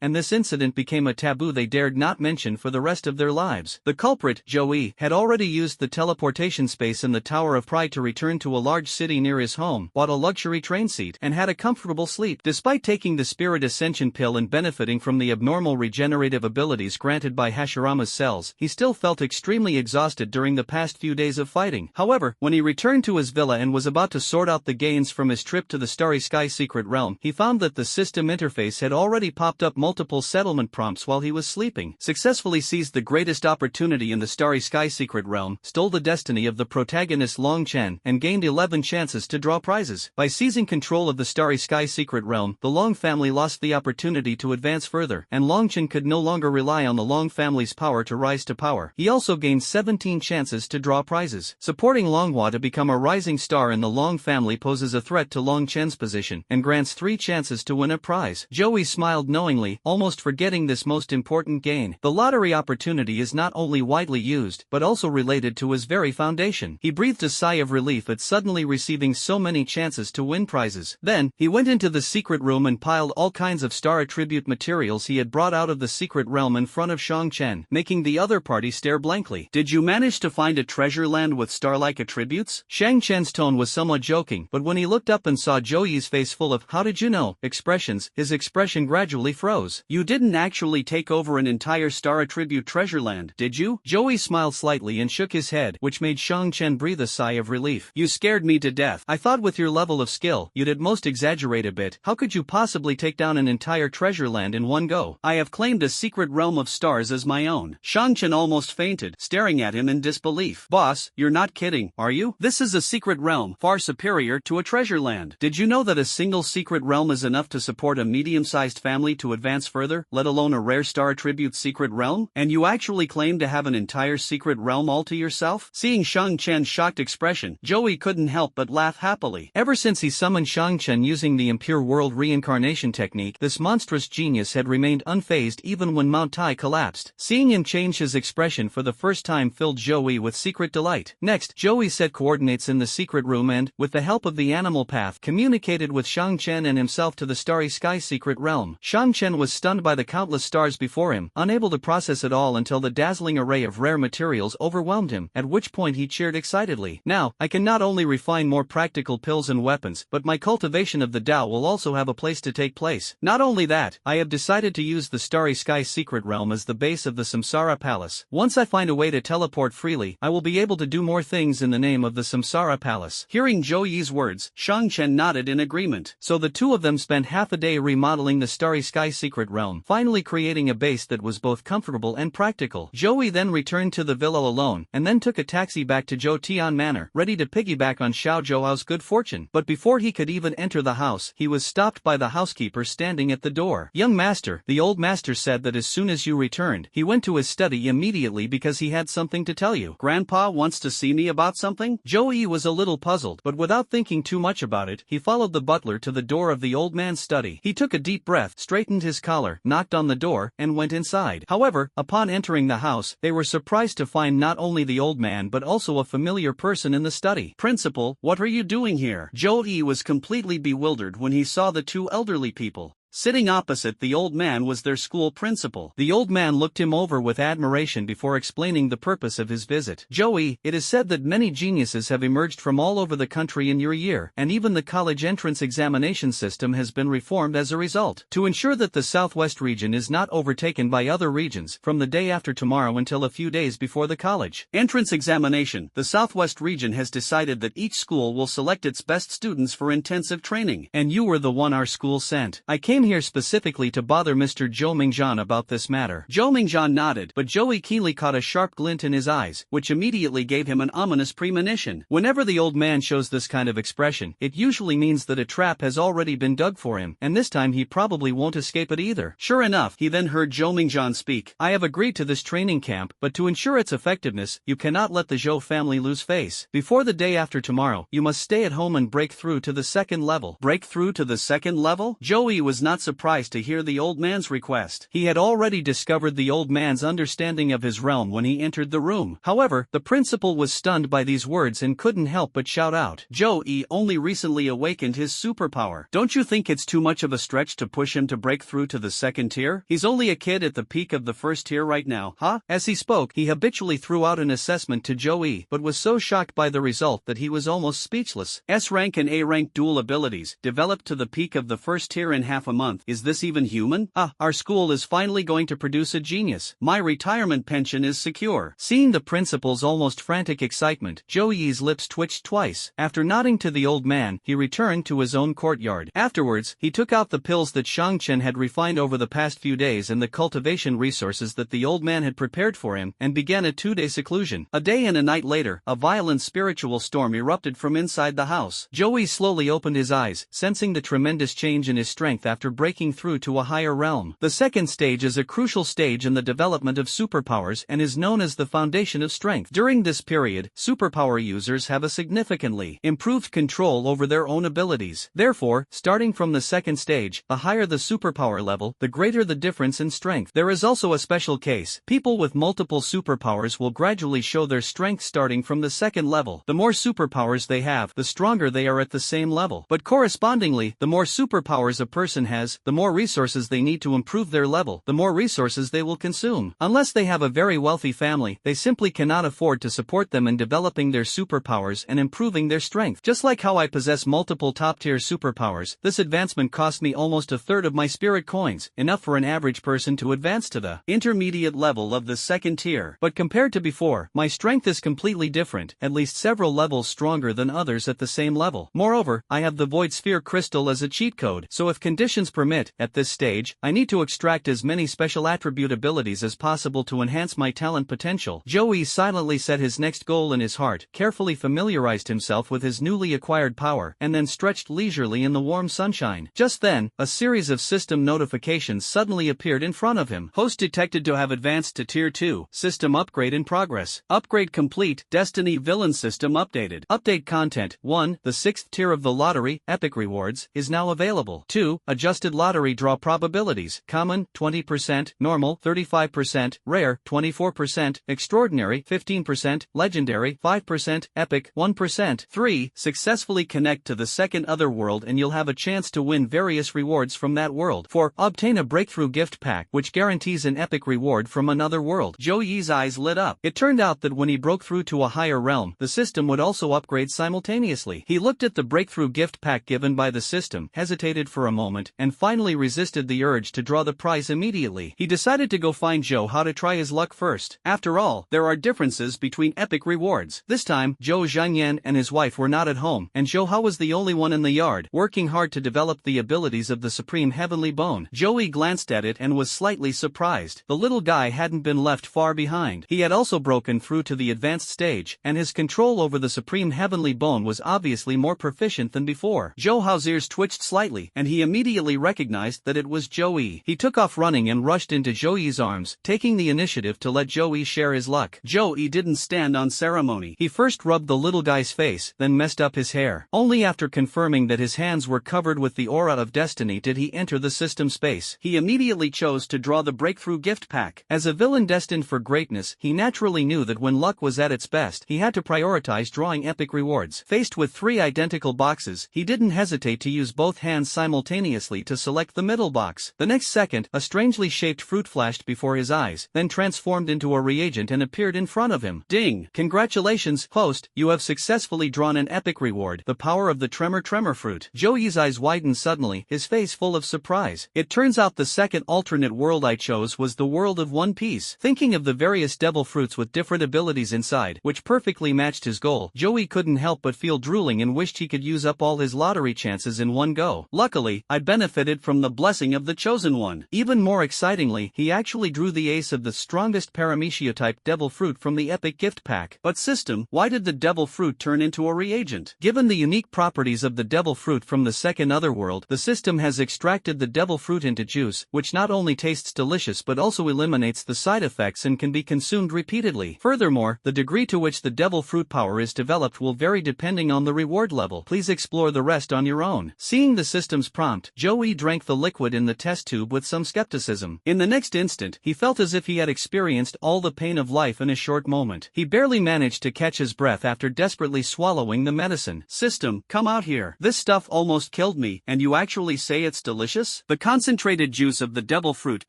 and this incident became a taboo they dared not mention for the rest of their lives. The culprit, Joey, had already used the teleportation space in the Tower of Pride to return to a large city near his home, bought a luxury train seat, and had a comfortable sleep. Despite taking the Spirit Ascension pill and benefiting from the abnormal regenerative abilities granted by Hashirama's cells, he still felt extremely exhausted during the past few days of fighting. However, when he returned to his villa and was about to sort out the gains from his trip to the Starry Sky secret realm, he found that the system interface had already popped up multiple settlement prompts while he was sleeping. Successfully seized the greatest opportunity in the Starry Sky secret realm, stole the destiny of the protagonist Long Chen, and gained 11 chances to draw prizes. By seizing control of the Starry Sky secret realm, the Long family lost the opportunity to advance further, and Long Chen could no longer rely on the Long family's power to rise to power. He also gained 17 chances to draw prizes. Supporting Longhua to become a rising star in the Long family poses a threat to Long Chen's position, and grants 3 chances to win a prize. Joey smiled knowingly, almost forgetting this most important gain. The lottery opportunity is not only widely used, but also related to his very foundation. He breathed a sigh of relief at suddenly receiving so many chances to win prizes. Then, he went into the secret room and piled all kinds of star attribute materials he had brought out of the secret realm in front of Shang Chen, making the other party stare blankly. Did you manage to find a treasure land with star-like attributes? Shang Chen's tone was somewhat joking, but when he looked up and saw Joey's face full of "how did you know" expressions, his expression gradually froze. You didn't actually take over an entire star attribute treasure land, did you? Joey smiled slightly and shook his head, which made Shang Chen breathe a sigh of relief. You scared me to death. I thought with your level of skill, you'd at most exaggerate a bit. How could you possibly take down an entire treasure land in one go? I have claimed a secret realm of stars as my own. Shang Chen almost fainted, staring at him in disbelief. Boss, you're not kidding, are you? This is a secret realm, far superior to a treasure land. Did you know that a single secret realm is enough to support a medium-sized family to advance further, let alone a rare star attribute secret realm? And you actually claim to have an entire secret realm all to yourself? Seeing Shang Chen's shocked expression, Joey couldn't help but laugh happily. Ever since he summoned Shang Chen using the Impure World reincarnation technique, this monstrous genius had remained unfazed even when Mount Tai collapsed. Seeing him change his expression for the first time filled Joey with secret delight. Next, Joey set coordinates in the secret room and, with the help of the animal path, communicated with Shang Chen and himself to the Starry Sky secret realm. Shang Chen was stunned by the countless stars before him, unable to process it all until the dazzling array of rare materials overwhelmed him, at which point he cheered excitedly. Now, I can not only refine more practical pills and weapons, but my cultivation of the Tao will also have a place to take place. Not only that, I have decided to use the Starry Sky secret realm as the base of the Samsara Palace. Once I find a way to teleport freely, I will be able to do more things in the name of the Samsara Palace. Hearing Zhou Yi's words, Shang Chen nodded in agreement. So the two of them spent half a day remodeling the Starry Sky secret realm, finally creating a base that was both comfortable and practical. Joey then returned to the villa alone, and then took a taxi back to Zhou Tian Manor, ready to piggyback on Xiao Zhouao's good fortune. But before he could even enter the house, he was stopped by the housekeeper standing at the door. "Young master," the old master said that as soon as you returned, he went to his study immediately because he had something to tell you. "Grandpa wants to see me about something?" Joey was a little puzzled, but without thinking too much about it, he followed the butler to the door of the old man's study. He took a deep breath, straightened his collar, knocked on the door, and went inside. However, upon entering the house, they were surprised to find not only the old man but also a familiar person in the study. "Principal, what are you doing here?" Joey was completely bewildered when he saw the two elderly people. Sitting opposite the old man was their school principal. The old man looked him over with admiration before explaining the purpose of his visit. "Joey, it is said that many geniuses have emerged from all over the country in your year, and even the college entrance examination system has been reformed as a result. To ensure that the Southwest region is not overtaken by other regions, from the day after tomorrow until a few days before the college entrance examination, the Southwest region has decided that each school will select its best students for intensive training. And you were the one our school sent. I came here specifically to bother Mr. Zhou Mingjian about this matter." Zhou Mingjian nodded, but Joey keenly caught a sharp glint in his eyes, which immediately gave him an ominous premonition. Whenever the old man shows this kind of expression, it usually means that a trap has already been dug for him, and this time he probably won't escape it either. Sure enough, he then heard Zhou Mingjian speak. "I have agreed to this training camp, but to ensure its effectiveness, you cannot let the Zhou family lose face. Before the day after tomorrow, you must stay at home and break through to the second level." Break through to the second level? Joey was not surprised to hear the old man's request. He had already discovered the old man's understanding of his realm when he entered the room. However, the principal was stunned by these words and couldn't help but shout out. Joey only recently awakened his superpower. Don't you think it's too much of a stretch to push him to break through to the second tier? He's only a kid at the peak of the first tier right now, huh? As he spoke, he habitually threw out an assessment to Joey, but was so shocked by the result that he was almost speechless. S-rank and A-rank dual abilities, developed to the peak of the first tier in half a month. Is this even human? Our school is finally going to produce a genius. My retirement pension is secure. Seeing the principal's almost frantic excitement, Joey's lips twitched twice. After nodding to the old man, he returned to his own courtyard. Afterwards, he took out the pills that Shang Chen had refined over the past few days and the cultivation resources that the old man had prepared for him, and began a 2-day seclusion. A day and a night later, a violent spiritual storm erupted from inside the house. Joey slowly opened his eyes, sensing the tremendous change in his strength after breaking through to a higher realm. The second stage is a crucial stage in the development of superpowers and is known as the foundation of strength. During this period, superpower users have a significantly improved control over their own abilities. Therefore, starting from the second stage, the higher the superpower level, the greater the difference in strength. There is also a special case. People with multiple superpowers will gradually show their strength starting from the second level. The more superpowers they have, the stronger they are at the same level. But correspondingly, the more superpowers a person has, the more resources they need to improve their level, the more resources they will consume. Unless they have a very wealthy family, they simply cannot afford to support them in developing their superpowers and improving their strength. Just like how I possess multiple top-tier superpowers, this advancement cost me almost a third of my spirit coins, enough for an average person to advance to the intermediate level of the second tier. But compared to before, my strength is completely different, at least several levels stronger than others at the same level. Moreover, I have the Void Sphere crystal as a cheat code, so if conditions permit, at this stage, I need to extract as many special attribute abilities as possible to enhance my talent potential. Joey silently set his next goal in his heart, carefully familiarized himself with his newly acquired power, and then stretched leisurely in the warm sunshine. Just then, a series of system notifications suddenly appeared in front of him. Host detected to have advanced to Tier 2. System upgrade in progress. Upgrade complete. Destiny Villain System updated. Update content. 1. The 6th tier of the lottery, Epic Rewards, is now available. 2. Adjusted lottery draw probabilities. Common, 20%, normal, 35%, rare, 24%, extraordinary, 15%, legendary, 5%, epic, 1%. 3. Successfully connect to the second otherworld and you'll have a chance to win various rewards from that world. 4. Obtain a breakthrough gift pack which guarantees an epic reward from another world. Joey's eyes lit up. It turned out that when he broke through to a higher realm, the system would also upgrade simultaneously. He looked at the breakthrough gift pack given by the system, hesitated for a moment, and and finally resisted the urge to draw the prize immediately. He decided to go find Joe how to try his luck first. After all, there are differences between epic rewards. This time, Zhou Zhangyan and his wife were not at home, and Zhou Hao was the only one in the yard, working hard to develop the abilities of the Supreme Heavenly Bone. Joey glanced at it and was slightly surprised. The little guy hadn't been left far behind. He had also broken through to the advanced stage, and his control over the Supreme Heavenly Bone was obviously more proficient than before. Zhou Hao's ears twitched slightly, and he immediately recognized that it was Joey. He took off running and rushed into Joey's arms, taking the initiative to let Joey share his luck. Joey didn't stand on ceremony. He first rubbed the little guy's face, then messed up his hair. Only after confirming that his hands were covered with the aura of destiny did he enter the system space. He immediately chose to draw the breakthrough gift pack. As a villain destined for greatness, he naturally knew that when luck was at its best, he had to prioritize drawing epic rewards. Faced with 3 identical boxes, he didn't hesitate to use both hands simultaneously to select the middle box. The next second, a strangely shaped fruit flashed before his eyes, then transformed into a reagent and appeared in front of him. Ding! Congratulations, host, you have successfully drawn an epic reward, the power of the tremor fruit. Joey's eyes widened suddenly, his face full of surprise. It turns out the second alternate world I chose was the world of One Piece. Thinking of the various devil fruits with different abilities inside, which perfectly matched his goal, Joey couldn't help but feel drooling and wished he could use up all his lottery chances in one go. Luckily, I benefited from the blessing of the chosen one. Even more excitingly, he actually drew the ace of the strongest Paramecia-type devil fruit from the epic gift pack. But system, why did the devil fruit turn into a reagent? Given the unique properties of the devil fruit from the second otherworld, the system has extracted the devil fruit into juice, which not only tastes delicious but also eliminates the side effects and can be consumed repeatedly. Furthermore, the degree to which the devil fruit power is developed will vary depending on the reward level. Please explore the rest on your own. Seeing the system's prompt, Joey drank the liquid in the test tube with some skepticism. In the next instant, he felt as if he had experienced all the pain of life in a short moment. He barely managed to catch his breath after desperately swallowing the medicine. System, come out here. This stuff almost killed me, and you actually say it's delicious? The concentrated juice of the devil fruit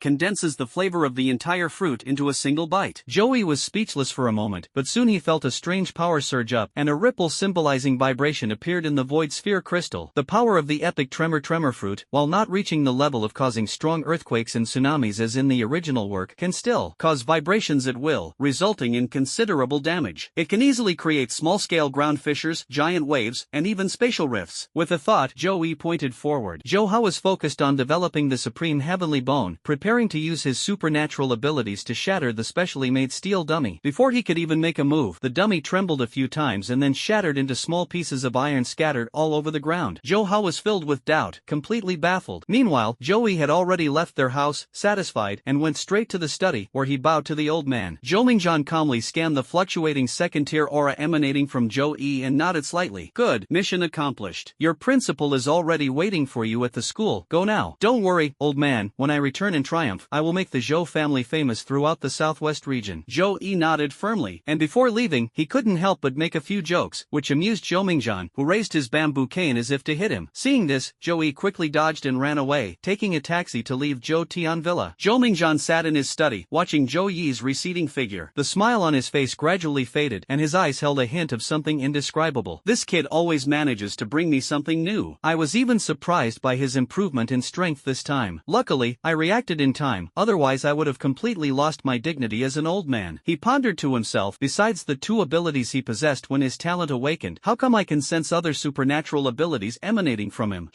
condenses the flavor of the entire fruit into a single bite. Joey was speechless for a moment, but soon he felt a strange power surge up, and a ripple symbolizing vibration appeared in the void sphere crystal. The power of the epic tremor fruit, while not reaching the level of causing strong earthquakes and tsunamis as in the original work, can still cause vibrations at will, resulting in considerable damage. It can easily create small-scale ground fissures, giant waves, and even spatial rifts. With a thought, Joey pointed forward. Zhou Hao was focused on developing the Supreme Heavenly Bone, preparing to use his supernatural abilities to shatter the specially made steel dummy. Before he could even make a move, the dummy trembled a few times and then shattered into small pieces of iron scattered all over the ground. Zhou Hao was filled with doubt, completely baffled. Meanwhile, Joey had already left their house, satisfied, and went straight to the study, where he bowed to the old man. Zhou Mingzhan calmly scanned the fluctuating second-tier aura emanating from Joey and nodded slightly. Good, mission accomplished. Your principal is already waiting for you at the school. Go now. Don't worry, old man, when I return in triumph, I will make the Zhou family famous throughout the southwest region. Joey nodded firmly, and before leaving, he couldn't help but make a few jokes, which amused Zhou Mingzhan, who raised his bamboo cane as if to hit him. Seeing this, Joey quickly dodged and ran away, taking a taxi to leave Zhou Tian Villa. Zhou Mingzhan sat in his study, watching Zhou Yi's receding figure. The smile on his face gradually faded, and his eyes held a hint of something indescribable. This kid always manages to bring me something new. I was even surprised by his improvement in strength this time. Luckily, I reacted in time, otherwise I would have completely lost my dignity as an old man. He pondered to himself, besides the 2 abilities he possessed when his talent awakened, how come I can sense other supernatural abilities emanating from him?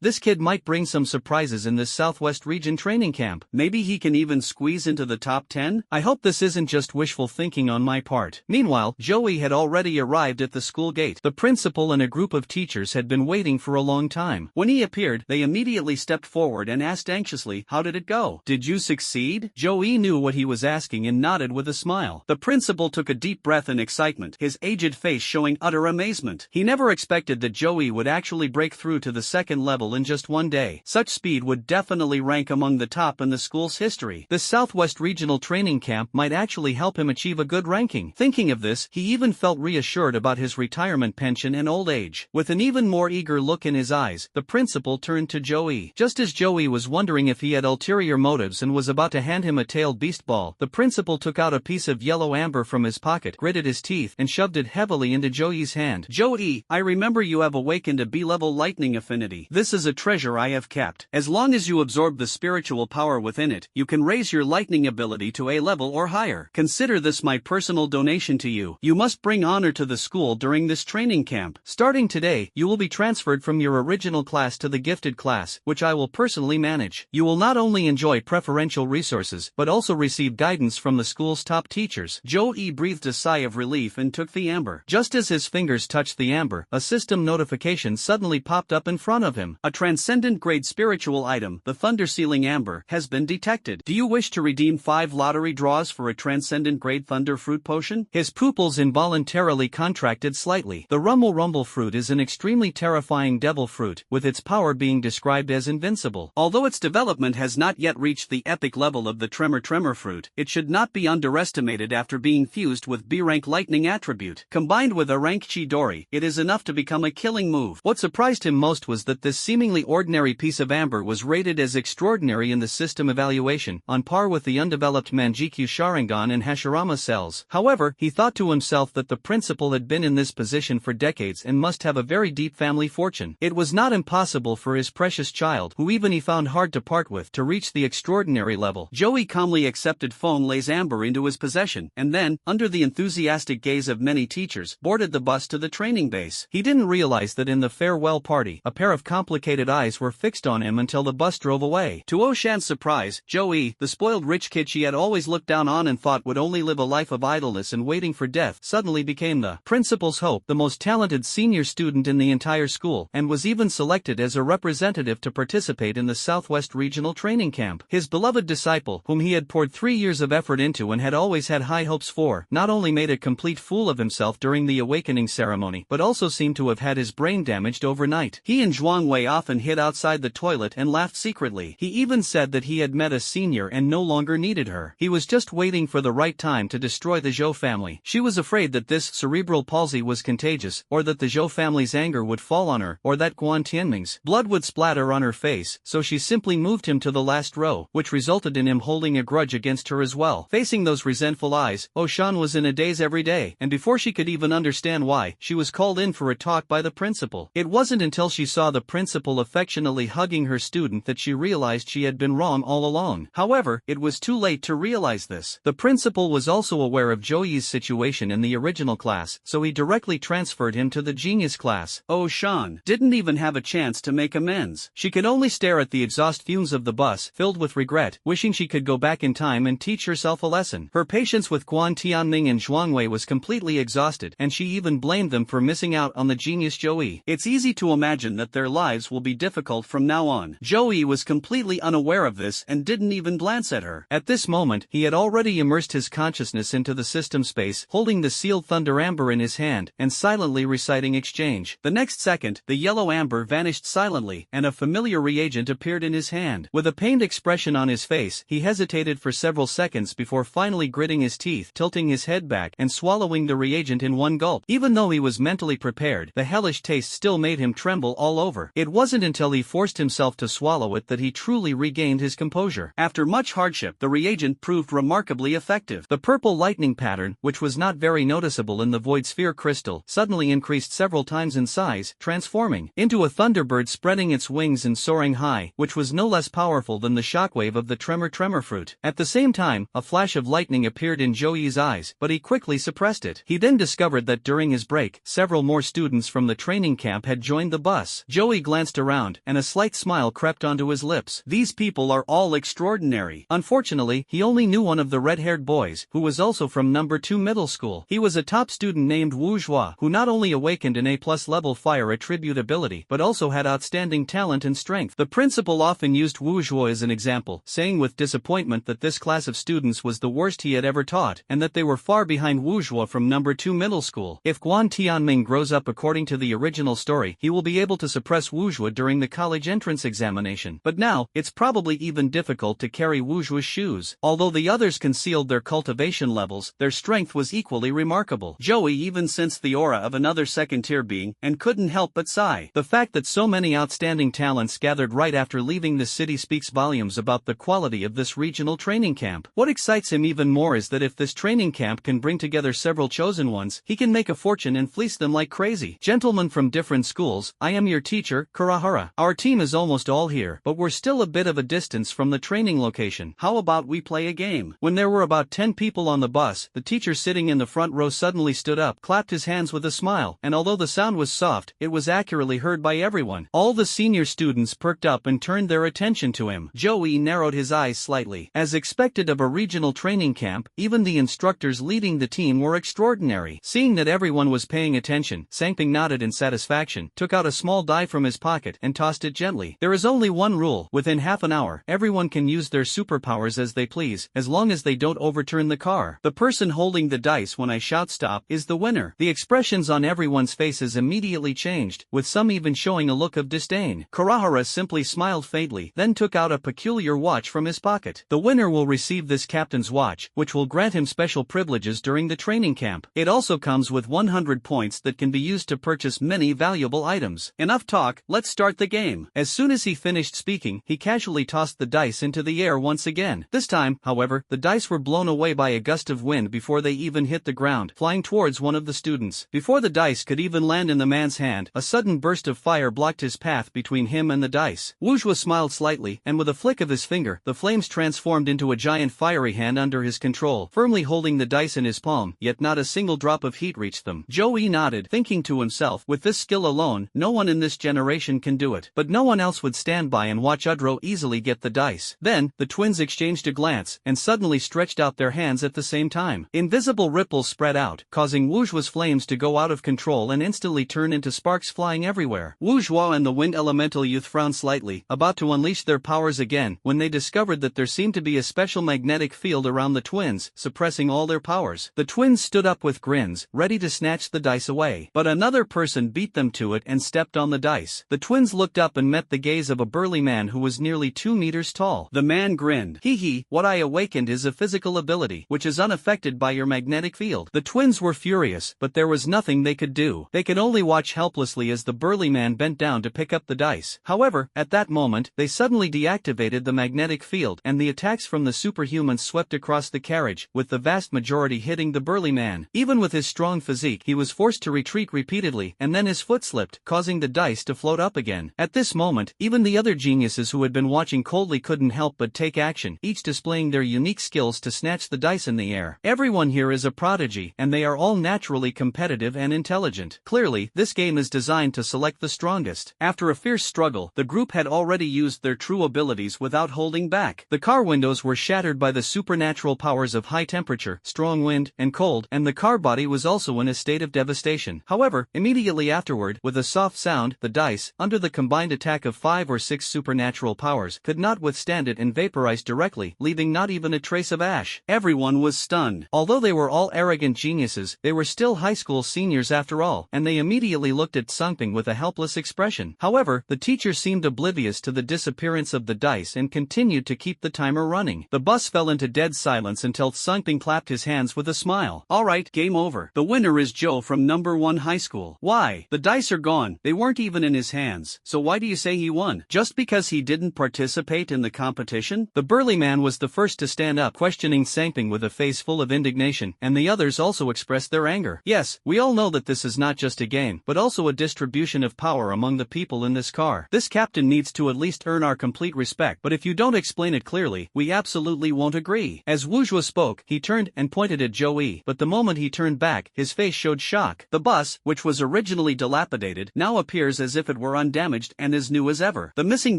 This kid might bring some surprises in this Southwest region training camp. Maybe he can even squeeze into the top 10? I hope this isn't just wishful thinking on my part. Meanwhile, Joey had already arrived at the school gate. The principal and a group of teachers had been waiting for a long time. When he appeared, they immediately stepped forward and asked anxiously, how did it go? Did you succeed? Joey knew what he was asking and nodded with a smile. The principal took a deep breath in excitement, his aged face showing utter amazement. He never expected that Joey would actually break through to the second level in just one day. Such speed would definitely rank among the top in the school's history. This Southwest Regional Training Camp might actually help him achieve a good ranking. Thinking of this, he even felt reassured about his retirement pension and old age. With an even more eager look in his eyes, the principal turned to Joey. Just as Joey was wondering if he had ulterior motives and was about to hand him a tailed beast ball, the principal took out a piece of yellow amber from his pocket, gritted his teeth, and shoved it heavily into Joey's hand. Joey, I remember you have awakened a B-level lightning affinity. This is a treasure I I have kept. As long as you absorb the spiritual power within it, you can raise your lightning ability to A level or higher. Consider this my personal donation to you. You must bring honor to the school during this training camp. Starting today, you will be transferred from your original class to the gifted class, which I will personally manage. You will not only enjoy preferential resources, but also receive guidance from the school's top teachers. Joey breathed a sigh of relief and took the amber. Just as his fingers touched the amber, a system notification suddenly popped up in front of him. A transcendent grade spiritual item, the Thunder Sealing Amber, has been detected. Do you wish to redeem 5 lottery draws for a transcendent grade Thunder Fruit Potion? His pupils involuntarily contracted slightly. The Rumble fruit is an extremely terrifying devil fruit, with its power being described as invincible. Although its development has not yet reached the epic level of the Tremor fruit, it should not be underestimated after being fused with B-rank lightning attribute. Combined with A-rank Chidori, it is enough to become a killing move. What surprised him most was that this seemingly ordinary piece of amber was rated as extraordinary in the system evaluation, on par with the undeveloped Manjikyu Sharingan and Hashirama cells. However, he thought to himself that the principal had been in this position for decades and must have a very deep family fortune. It was not impossible for his precious child, who even he found hard to part with, to reach the extraordinary level. Joey calmly accepted Fong Lei's amber into his possession, and then, under the enthusiastic gaze of many teachers, boarded the bus to the training base. He didn't realize that in the farewell party, a pair of complicated eyes were fixed on him until the bus drove away. To Oshan's surprise, Joey, the spoiled rich kid she had always looked down on and thought would only live a life of idleness and waiting for death, suddenly became the principal's hope, the most talented senior student in the entire school, and was even selected as a representative to participate in the Southwest Regional Training Camp. His beloved disciple, whom he had poured 3 years of effort into and had always had high hopes for, not only made a complete fool of himself during the awakening ceremony, but also seemed to have had his brain damaged overnight. He and Zhuang Wei often hid outside the toilet and laughed secretly. He even said that he had met a senior and no longer needed her. He was just waiting for the right time to destroy the Zhou family. She was afraid that this cerebral palsy was contagious, or that the Zhou family's anger would fall on her, or that Guan Tianming's blood would splatter on her face, so she simply moved him to the last row, which resulted in him holding a grudge against her as well. Facing those resentful eyes, Oshan was in a daze every day, and before she could even understand why, she was called in for a talk by the principal. It wasn't until she saw the principal affectionately hugging her student that she realized she had been wrong all along. However, it was too late to realize this. The principal was also aware of Joey's situation in the original class, so he directly transferred him to the genius class. Oshan didn't even have a chance to make amends. She could only stare at the exhaust fumes of the bus, filled with regret, wishing she could go back in time and teach herself a lesson. Her patience with Guan Tianming and Zhuang Wei was completely exhausted, and she even blamed them for missing out on the genius Joey. It's easy to imagine that their lives will be difficult from now on. Joey was completely unaware of this and didn't even glance at her. At this moment, he had already immersed his consciousness into the system space, holding the sealed thunder amber in his hand, and silently reciting exchange. The next second, the yellow amber vanished silently, and a familiar reagent appeared in his hand. With a pained expression on his face, he hesitated for several seconds before finally gritting his teeth, tilting his head back, and swallowing the reagent in one gulp. Even though he was mentally prepared, the hellish taste still made him tremble all over. It wasn't until he forced himself to swallow it that he truly regained his composure. After much hardship, the reagent proved remarkably effective. The purple lightning pattern, which was not very noticeable in the void sphere crystal, suddenly increased several times in size, transforming into a thunderbird spreading its wings and soaring high, which was no less powerful than the shockwave of the tremor fruit. At the same time, a flash of lightning appeared in Joey's eyes, but he quickly suppressed it. He then discovered that during his break, several more students from the training camp had joined the bus. Joey glanced around, and a slight smile crept onto his lips. These people are all extraordinary. Unfortunately, he only knew one of the red-haired boys, who was also from number 2 middle school. He was a top student named Wu Zhua, who not only awakened an A+ level fire attribute ability, but also had outstanding talent and strength. The principal often used Wu Zhua as an example, saying with disappointment that this class of students was the worst he had ever taught, and that they were far behind Wu Zhua from number 2 middle school. If Guan Tianming grows up according to the original story, he will be able to suppress Wu Zhua during the college entrance examination. But now, it's probably even difficult to carry Wu Zhua's shoes. Although the others concealed their cultivation levels, their strength was equally remarkable. Joey even sensed the aura of another second-tier being, and couldn't help but sigh. The fact that so many outstanding talents gathered right after leaving the city speaks volumes about the quality of this regional training camp. What excites him even more is that if this training camp can bring together several chosen ones, he can make a fortune and fleece them like crazy. Gentlemen from different schools, I am your teacher, Kurahara. Our Our team is almost all here, but we're still a bit of a distance from the training location. How about we play a game? When there were about 10 people on the bus, the teacher sitting in the front row suddenly stood up, clapped his hands with a smile, and although the sound was soft, it was accurately heard by everyone. All the senior students perked up and turned their attention to him. Joey narrowed his eyes slightly. As expected of a regional training camp, even the instructors leading the team were extraordinary. Seeing that everyone was paying attention, Sangping nodded in satisfaction, took out a small die from his pocket, and tossed it gently. There is only one rule: within half an hour, everyone can use their superpowers as they please, as long as they don't overturn the car. The person holding the dice when I shout stop is the winner. The expressions on everyone's faces immediately changed, with some even showing a look of disdain. Kurahara simply smiled faintly, then took out a peculiar watch from his pocket. The winner will receive this captain's watch, which will grant him special privileges during the training camp. It also comes with 100 points that can be used to purchase many valuable items. Enough talk, let's start the game. As soon as he finished speaking, he casually tossed the dice into the air once again. This time, however, the dice were blown away by a gust of wind before they even hit the ground, flying towards one of the students. Before the dice could even land in the man's hand, a sudden burst of fire blocked his path between him and the dice. Wujua smiled slightly, and with a flick of his finger, the flames transformed into a giant fiery hand under his control, firmly holding the dice in his palm, yet not a single drop of heat reached them. Joey nodded, thinking to himself, with this skill alone, no one in this generation can do it. But no one else would stand by and watch Udro easily get the dice. Then, the twins exchanged a glance, and suddenly stretched out their hands at the same time. Invisible ripples spread out, causing Wujua's flames to go out of control and instantly turn into sparks flying everywhere. Wujua and the wind elemental youth frowned slightly, about to unleash their powers again, when they discovered that there seemed to be a special magnetic field around the twins, suppressing all their powers. The twins stood up with grins, ready to snatch the dice away. But another person beat them to it and stepped on the dice. The twins looked up and met the gaze of a burly man who was nearly 2 meters tall. The man grinned. Hee hee, what I awakened is a physical ability, which is unaffected by your magnetic field. The twins were furious, but there was nothing they could do. They could only watch helplessly as the burly man bent down to pick up the dice. However, at that moment, they suddenly deactivated the magnetic field, and the attacks from the superhumans swept across the carriage, with the vast majority hitting the burly man. Even with his strong physique, he was forced to retreat repeatedly, and then his foot slipped, causing the dice to float up again. At this moment, even the other geniuses who had been watching coldly couldn't help but take action, each displaying their unique skills to snatch the dice in the air. Everyone here is a prodigy, and they are all naturally competitive and intelligent. Clearly, this game is designed to select the strongest. After a fierce struggle, the group had already used their true abilities without holding back. The car windows were shattered by the supernatural powers of high temperature, strong wind, and cold, and the car body was also in a state of devastation. However, immediately afterward, with a soft sound, the dice, under the combined attack of 5 or 6 supernatural powers, could not withstand it and vaporized directly, leaving not even a trace of ash. Everyone was stunned. Although they were all arrogant geniuses, they were still high school seniors after all, and they immediately looked at Sangping with a helpless expression. However, the teacher seemed oblivious to the disappearance of the dice and continued to keep the timer running. The bus fell into dead silence until Sangping clapped his hands with a smile. Alright, game over. The winner is Joe from number 1 high school. Why? The dice are gone. They weren't even in his hands. So why do you say he won? Just because he didn't participate in the competition? The burly man was the first to stand up, questioning Sangping with a face full of indignation, and the others also expressed their anger. Yes, we all know that this is not just a game, but also a distribution of power among the people in this car. This captain needs to at least earn our complete respect, but if you don't explain it clearly, we absolutely won't agree. As Wujua spoke, he turned and pointed at Joey, but the moment he turned back, his face showed shock. The bus, which was originally dilapidated, now appears as if it were undamaged and as new as ever. The missing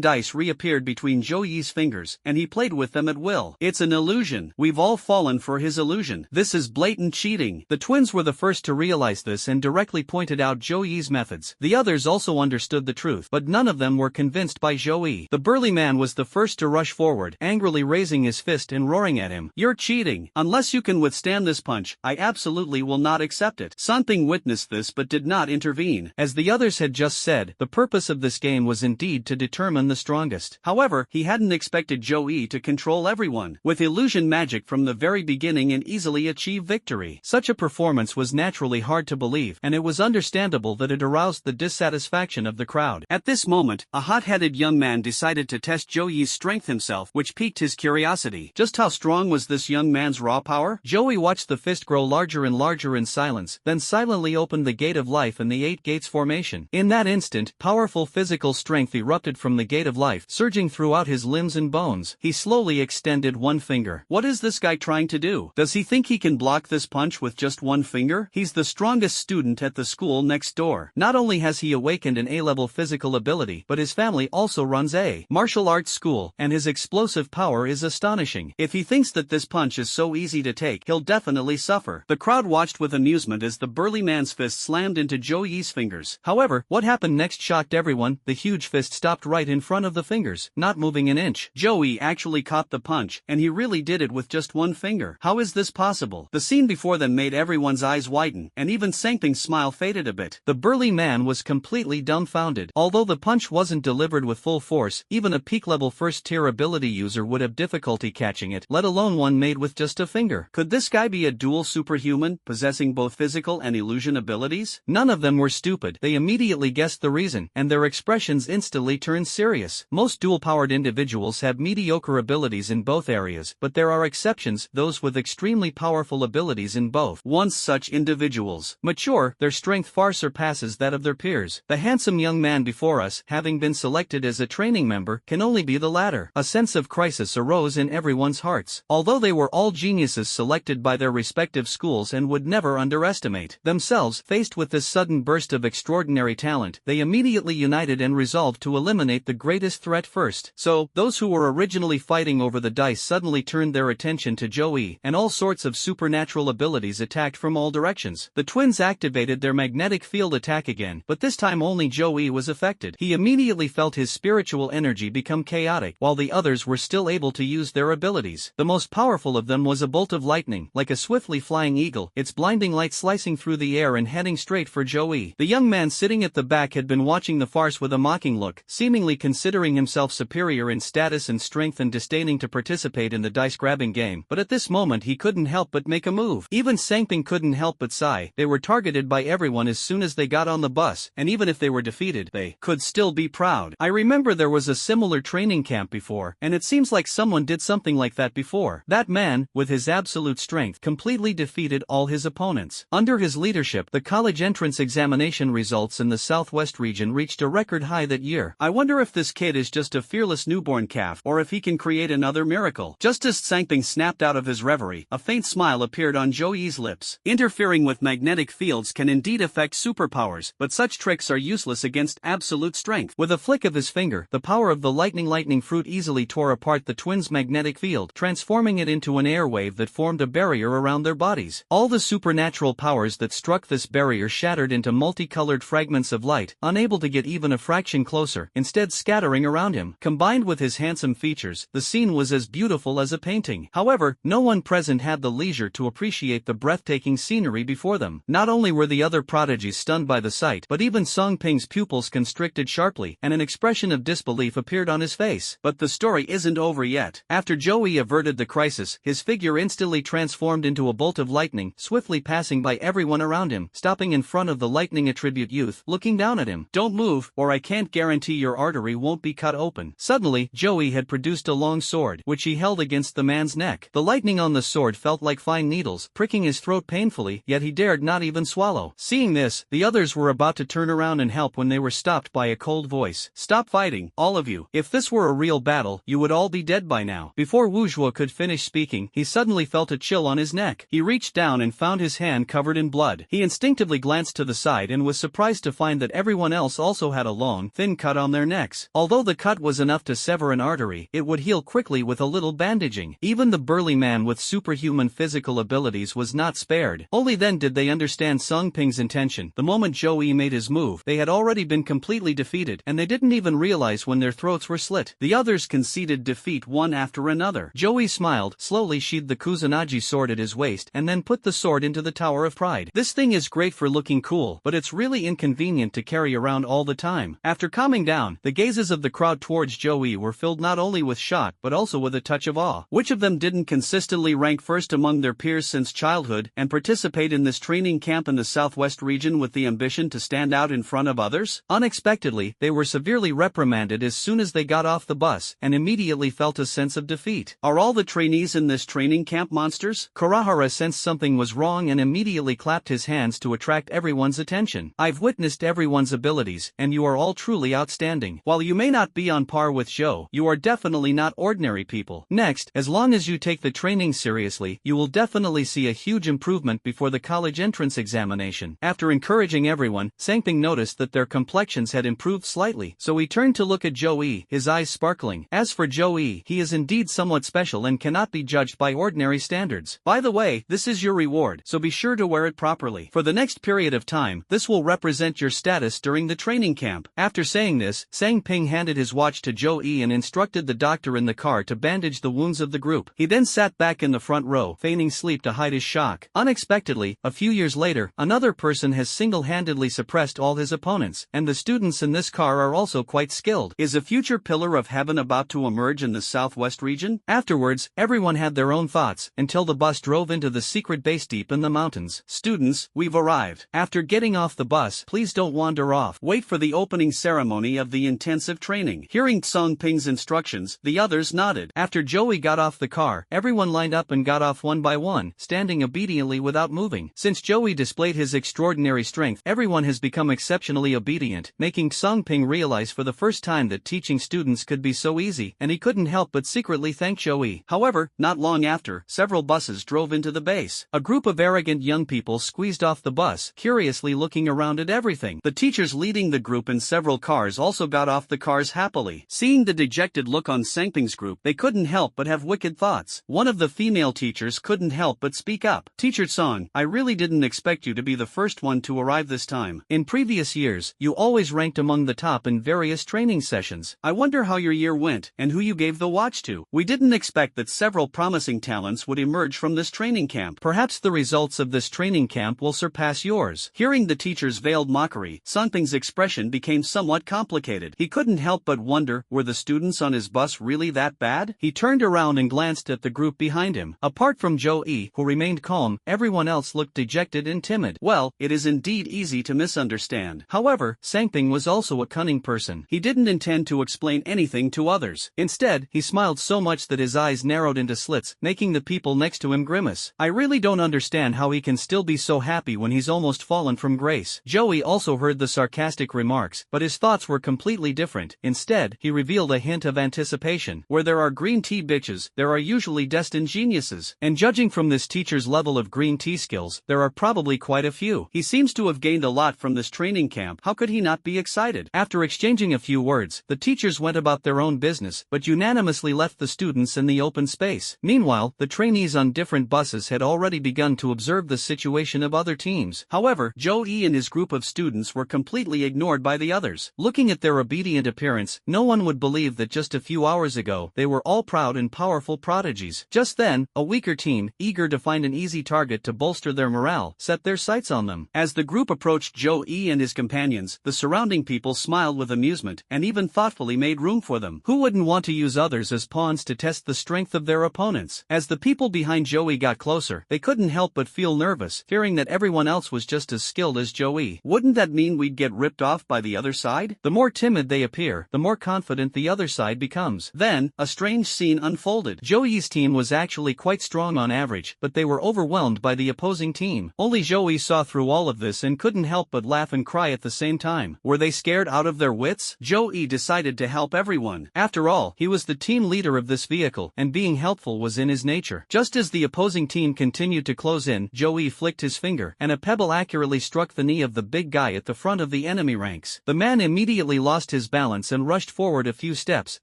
dice reappeared between Joey's fingers, and he played with them at will. It's an illusion. We've all fallen for his illusion. This is blatant cheating. The twins were the first to realize this and directly pointed out Joey's methods. The others also understood the truth, but none of them were convinced by Joey. The burly man was the first to rush forward, angrily raising his fist and roaring at him. You're cheating. Unless you can withstand this punch, I absolutely will not accept it. Sangping witnessed this but did not intervene. As the others had just said, the purpose of this game was indeed to determine the strongest. However, he hadn't expected Joey to control everyone with illusion magic from the very beginning and easily achieve victory. Such a performance was naturally hard to believe, and it was understandable that it aroused the dissatisfaction of the crowd. At this moment, a hot-headed young man decided to test Joey's strength himself, which piqued his curiosity. Just how strong was this young man's raw power? Joey watched the fist grow larger and larger in silence, then silently opened the gate of life in the 8 gates formation. In that instant, powerful physical physical strength erupted from the gate of life, surging throughout his limbs and bones. He slowly extended one finger. What is this guy trying to do? Does he think he can block this punch with just one finger? He's the strongest student at the school next door. Not only has he awakened an A-level physical ability, but his family also runs a martial arts school, and his explosive power is astonishing. If he thinks that this punch is so easy to take, he'll definitely suffer. The crowd watched with amusement as the burly man's fist slammed into Zhou Yi's fingers. However, what happened next shocked everyone. The huge fist stopped right in front of the fingers, not moving an inch. Zhou Yi actually caught the punch, and he really did it with just one finger. How is this possible? The scene before them made everyone's eyes widen, and even Sangping's smile faded a bit. The burly man was completely dumbfounded. Although the punch wasn't delivered with full force, even a peak-level first-tier ability user would have difficulty catching it, let alone one made with just a finger. Could this guy be a dual superhuman, possessing both physical and illusion abilities? None of them were stupid. They immediately guessed the reason, and their expressions instantly turned serious. Most dual-powered individuals have mediocre abilities in both areas, but there are exceptions, those with extremely powerful abilities in both. Once such individuals mature, their strength far surpasses that of their peers. The handsome young man before us, having been selected as a training member, can only be the latter. A sense of crisis arose in everyone's hearts. Although they were all geniuses selected by their respective schools and would never underestimate themselves, faced with this sudden burst of extraordinary talent, they immediately united and resolved to eliminate the greatest threat first. So, those who were originally fighting over the dice suddenly turned their attention to Zhou Yi, and all sorts of supernatural abilities attacked from all directions. The twins activated their magnetic field attack again, but this time only Zhou Yi was affected. He immediately felt his spiritual energy become chaotic, while the others were still able to use their abilities. The most powerful of them was a bolt of lightning, like a swiftly flying eagle, its blinding light slicing through the air and heading straight for Zhou Yi. The young man sitting at the back had been watching the farce with a mocking look, seemingly considering himself superior in status and strength and disdaining to participate in the dice-grabbing game, but at this moment he couldn't help but make a move. Even Sangping couldn't help but sigh. They were targeted by everyone as soon as they got on the bus, and even if they were defeated, they could still be proud. I remember there was a similar training camp before, and it seems like someone did something like that before. That man, with his absolute strength, completely defeated all his opponents. Under his leadership, the college entrance examination results in the Southwest region reached a record high that year. I wonder if this kid is just a fearless newborn calf, or if he can create another miracle. Just as Sangping snapped out of his reverie, a faint smile appeared on Zhou Yi's lips. Interfering with magnetic fields can indeed affect superpowers, but such tricks are useless against absolute strength. With a flick of his finger, the power of the lightning fruit easily tore apart the twins' magnetic field, transforming it into an airwave that formed a barrier around their bodies. All the supernatural powers that struck this barrier shattered into multicolored fragments of light, unable to get even a fraction closer, instead scattering around him. Combined with his handsome features, the scene was as beautiful as a painting. However, no one present had the leisure to appreciate the breathtaking scenery before them. Not only were the other prodigies stunned by the sight, but even Song Ping's pupils constricted sharply, and an expression of disbelief appeared on his face. But the story isn't over yet. After Zhou Yi averted the crisis, his figure instantly transformed into a bolt of lightning, swiftly passing by everyone around him, stopping in front of the lightning attribute youth, looking down at him. "Don't move, or I can't guarantee your artery won't be cut open." Suddenly, Zhou Yi had produced a long sword, which he held against the man's neck. The lightning on the sword felt like fine needles, pricking his throat painfully, yet he dared not even swallow. Seeing this, the others were about to turn around and help when they were stopped by a cold voice. "Stop fighting, all of you. If this were a real battle, you would all be dead by now." Before Wu Zhuo could finish speaking, he suddenly felt a chill on his neck. He reached down and found his hand covered in blood. He instinctively glanced to the side and was surprised to find that everyone else also had a long, thin cut on their necks. Although the cut was enough to sever an artery, it would heal quickly with a little bandaging. Even the burly man with superhuman physical abilities was not spared. Only then did they understand Song Ping's intention. The moment Zhou Yi made his move, they had already been completely defeated, and they didn't even realize when their throats were slit. The others conceded defeat one after another. Zhou Yi smiled, slowly sheathed the Kusanagi sword at his waist, and then put the sword into the Tower of Pride. "This thing is great for looking cool, but it's really inconvenient to carry around all the time." After calming down, the gazes of the crowd towards Zhou Yi were filled not only with shock but also with a touch of awe. Which of them didn't consistently rank first among their peers since childhood, and participate in this training camp in the Southwest region with the ambition to stand out in front of others? Unexpectedly, they were severely reprimanded as soon as they got off the bus, and immediately felt a sense of defeat. "Are all the trainees in this training camp monsters?" Kurahara sensed something was wrong and immediately clapped his hands to attract everyone's attention. "I've witnessed everyone's abilities, and you are all all truly outstanding. While you may not be on par with Zhou, you are definitely not ordinary people. Next, as long as you take the training seriously, you will definitely see a huge improvement before the college entrance examination. After encouraging everyone, Sangping noticed that their complexions had improved slightly, so he turned to look at Zhou Yi, his eyes sparkling. As for Zhou Yi, he is indeed somewhat special and cannot be judged by ordinary standards. By the way, this is your reward, so be sure to wear it properly. For the next period of time, this will represent your status during the training camp. After saying this, Sangping handed his watch to Zhou Yi and instructed the doctor in the car to bandage the wounds of the group. He then sat back in the front row, feigning sleep to hide his shock. Unexpectedly, a few years later, another person has single-handedly suppressed all his opponents, and the students in this car are also quite skilled. Is a future pillar of heaven about to emerge in the southwest region? Afterwards, everyone had their own thoughts, until the bus drove into the secret base deep in the mountains. Students, we've arrived. After getting off the bus, please don't wander off. Wait for the opening ceremony of the intensive training. Hearing Song Ping's instructions, the others nodded. After Joey got off the car, everyone lined up and got off one by one, standing obediently without moving. Since Joey displayed his extraordinary strength, everyone has become exceptionally obedient, making Song Ping realize for the first time that teaching students could be so easy, and he couldn't help but secretly thank Joey. However, not long after, several buses drove into the base. A group of arrogant young people squeezed off the bus, curiously looking around at everything. The teachers leading the group in several cars also got off the cars happily. Seeing the dejected look on Sangping's group, they couldn't help but have wicked thoughts. One of the female teachers couldn't help but speak up. Teacher Song, I really didn't expect you to be the first one to arrive this time. In previous years, you always ranked among the top in various training sessions. I wonder how your year went, and who you gave the watch to. We didn't expect that several promising talents would emerge from this training camp. Perhaps the results of this training camp will surpass yours. Hearing the teacher's veiled mockery, Sangping's expression became somewhat complicated. He couldn't help but wonder, were the students on his bus really that bad? He turned around and glanced at the group behind him. Apart from Zhou Yi, who remained calm, everyone else looked dejected and timid. Well, it is indeed easy to misunderstand. However, Sangping was also a cunning person. He didn't intend to explain anything to others. Instead, he smiled so much that his eyes narrowed into slits, making the people next to him grimace. I really don't understand how he can still be so happy when he's almost fallen from grace. Joey also heard the sarcastic remarks, but his thoughts were completely different. Instead, he revealed a hint of anticipation. Where there are green tea bitches, there are usually destined geniuses. And judging from this teacher's level of green tea skills, there are probably quite a few. He seems to have gained a lot from this training camp. How could he not be excited? After exchanging a few words, the teachers went about their own business, but unanimously left the students in the open space. Meanwhile, the trainees on different buses had already begun to observe the situation of other teams. However, Zhou Yi and his group of students were completely ignored by the others. Looking at their obedient appearance, no one would believe that just a few hours ago, they were all proud and powerful prodigies. Just then, a weaker team, eager to find an easy target to bolster their morale, set their sights on them. As the group approached Zhou Yi and his companions, the surrounding people smiled with amusement, and even thoughtfully made room for them. Who wouldn't want to use others as pawns to test the strength of their opponents? As the people behind Joey got closer, they couldn't help but feel nervous, fearing that everyone else was just as skilled as Joey. Wouldn't that mean we'd get ripped off by the other side? The more timid they appear, the more confident the other side becomes. Then, a strange scene unfolded. Joey's team was actually quite strong on average, but they were overwhelmed by the opposing team. Only Joey saw through all of this and couldn't help but laugh and cry at the same time. Were they scared out of their wits? Joey decided to help everyone. After all, he was the team leader of this vehicle, and being helpful was in his nature. Just as the opposing team continued to close in, Joey flicked his finger, and a pebble accurately struck the knee of the big guy at the front of the enemy ranks. The man immediately lost his balance and rushed forward a few steps,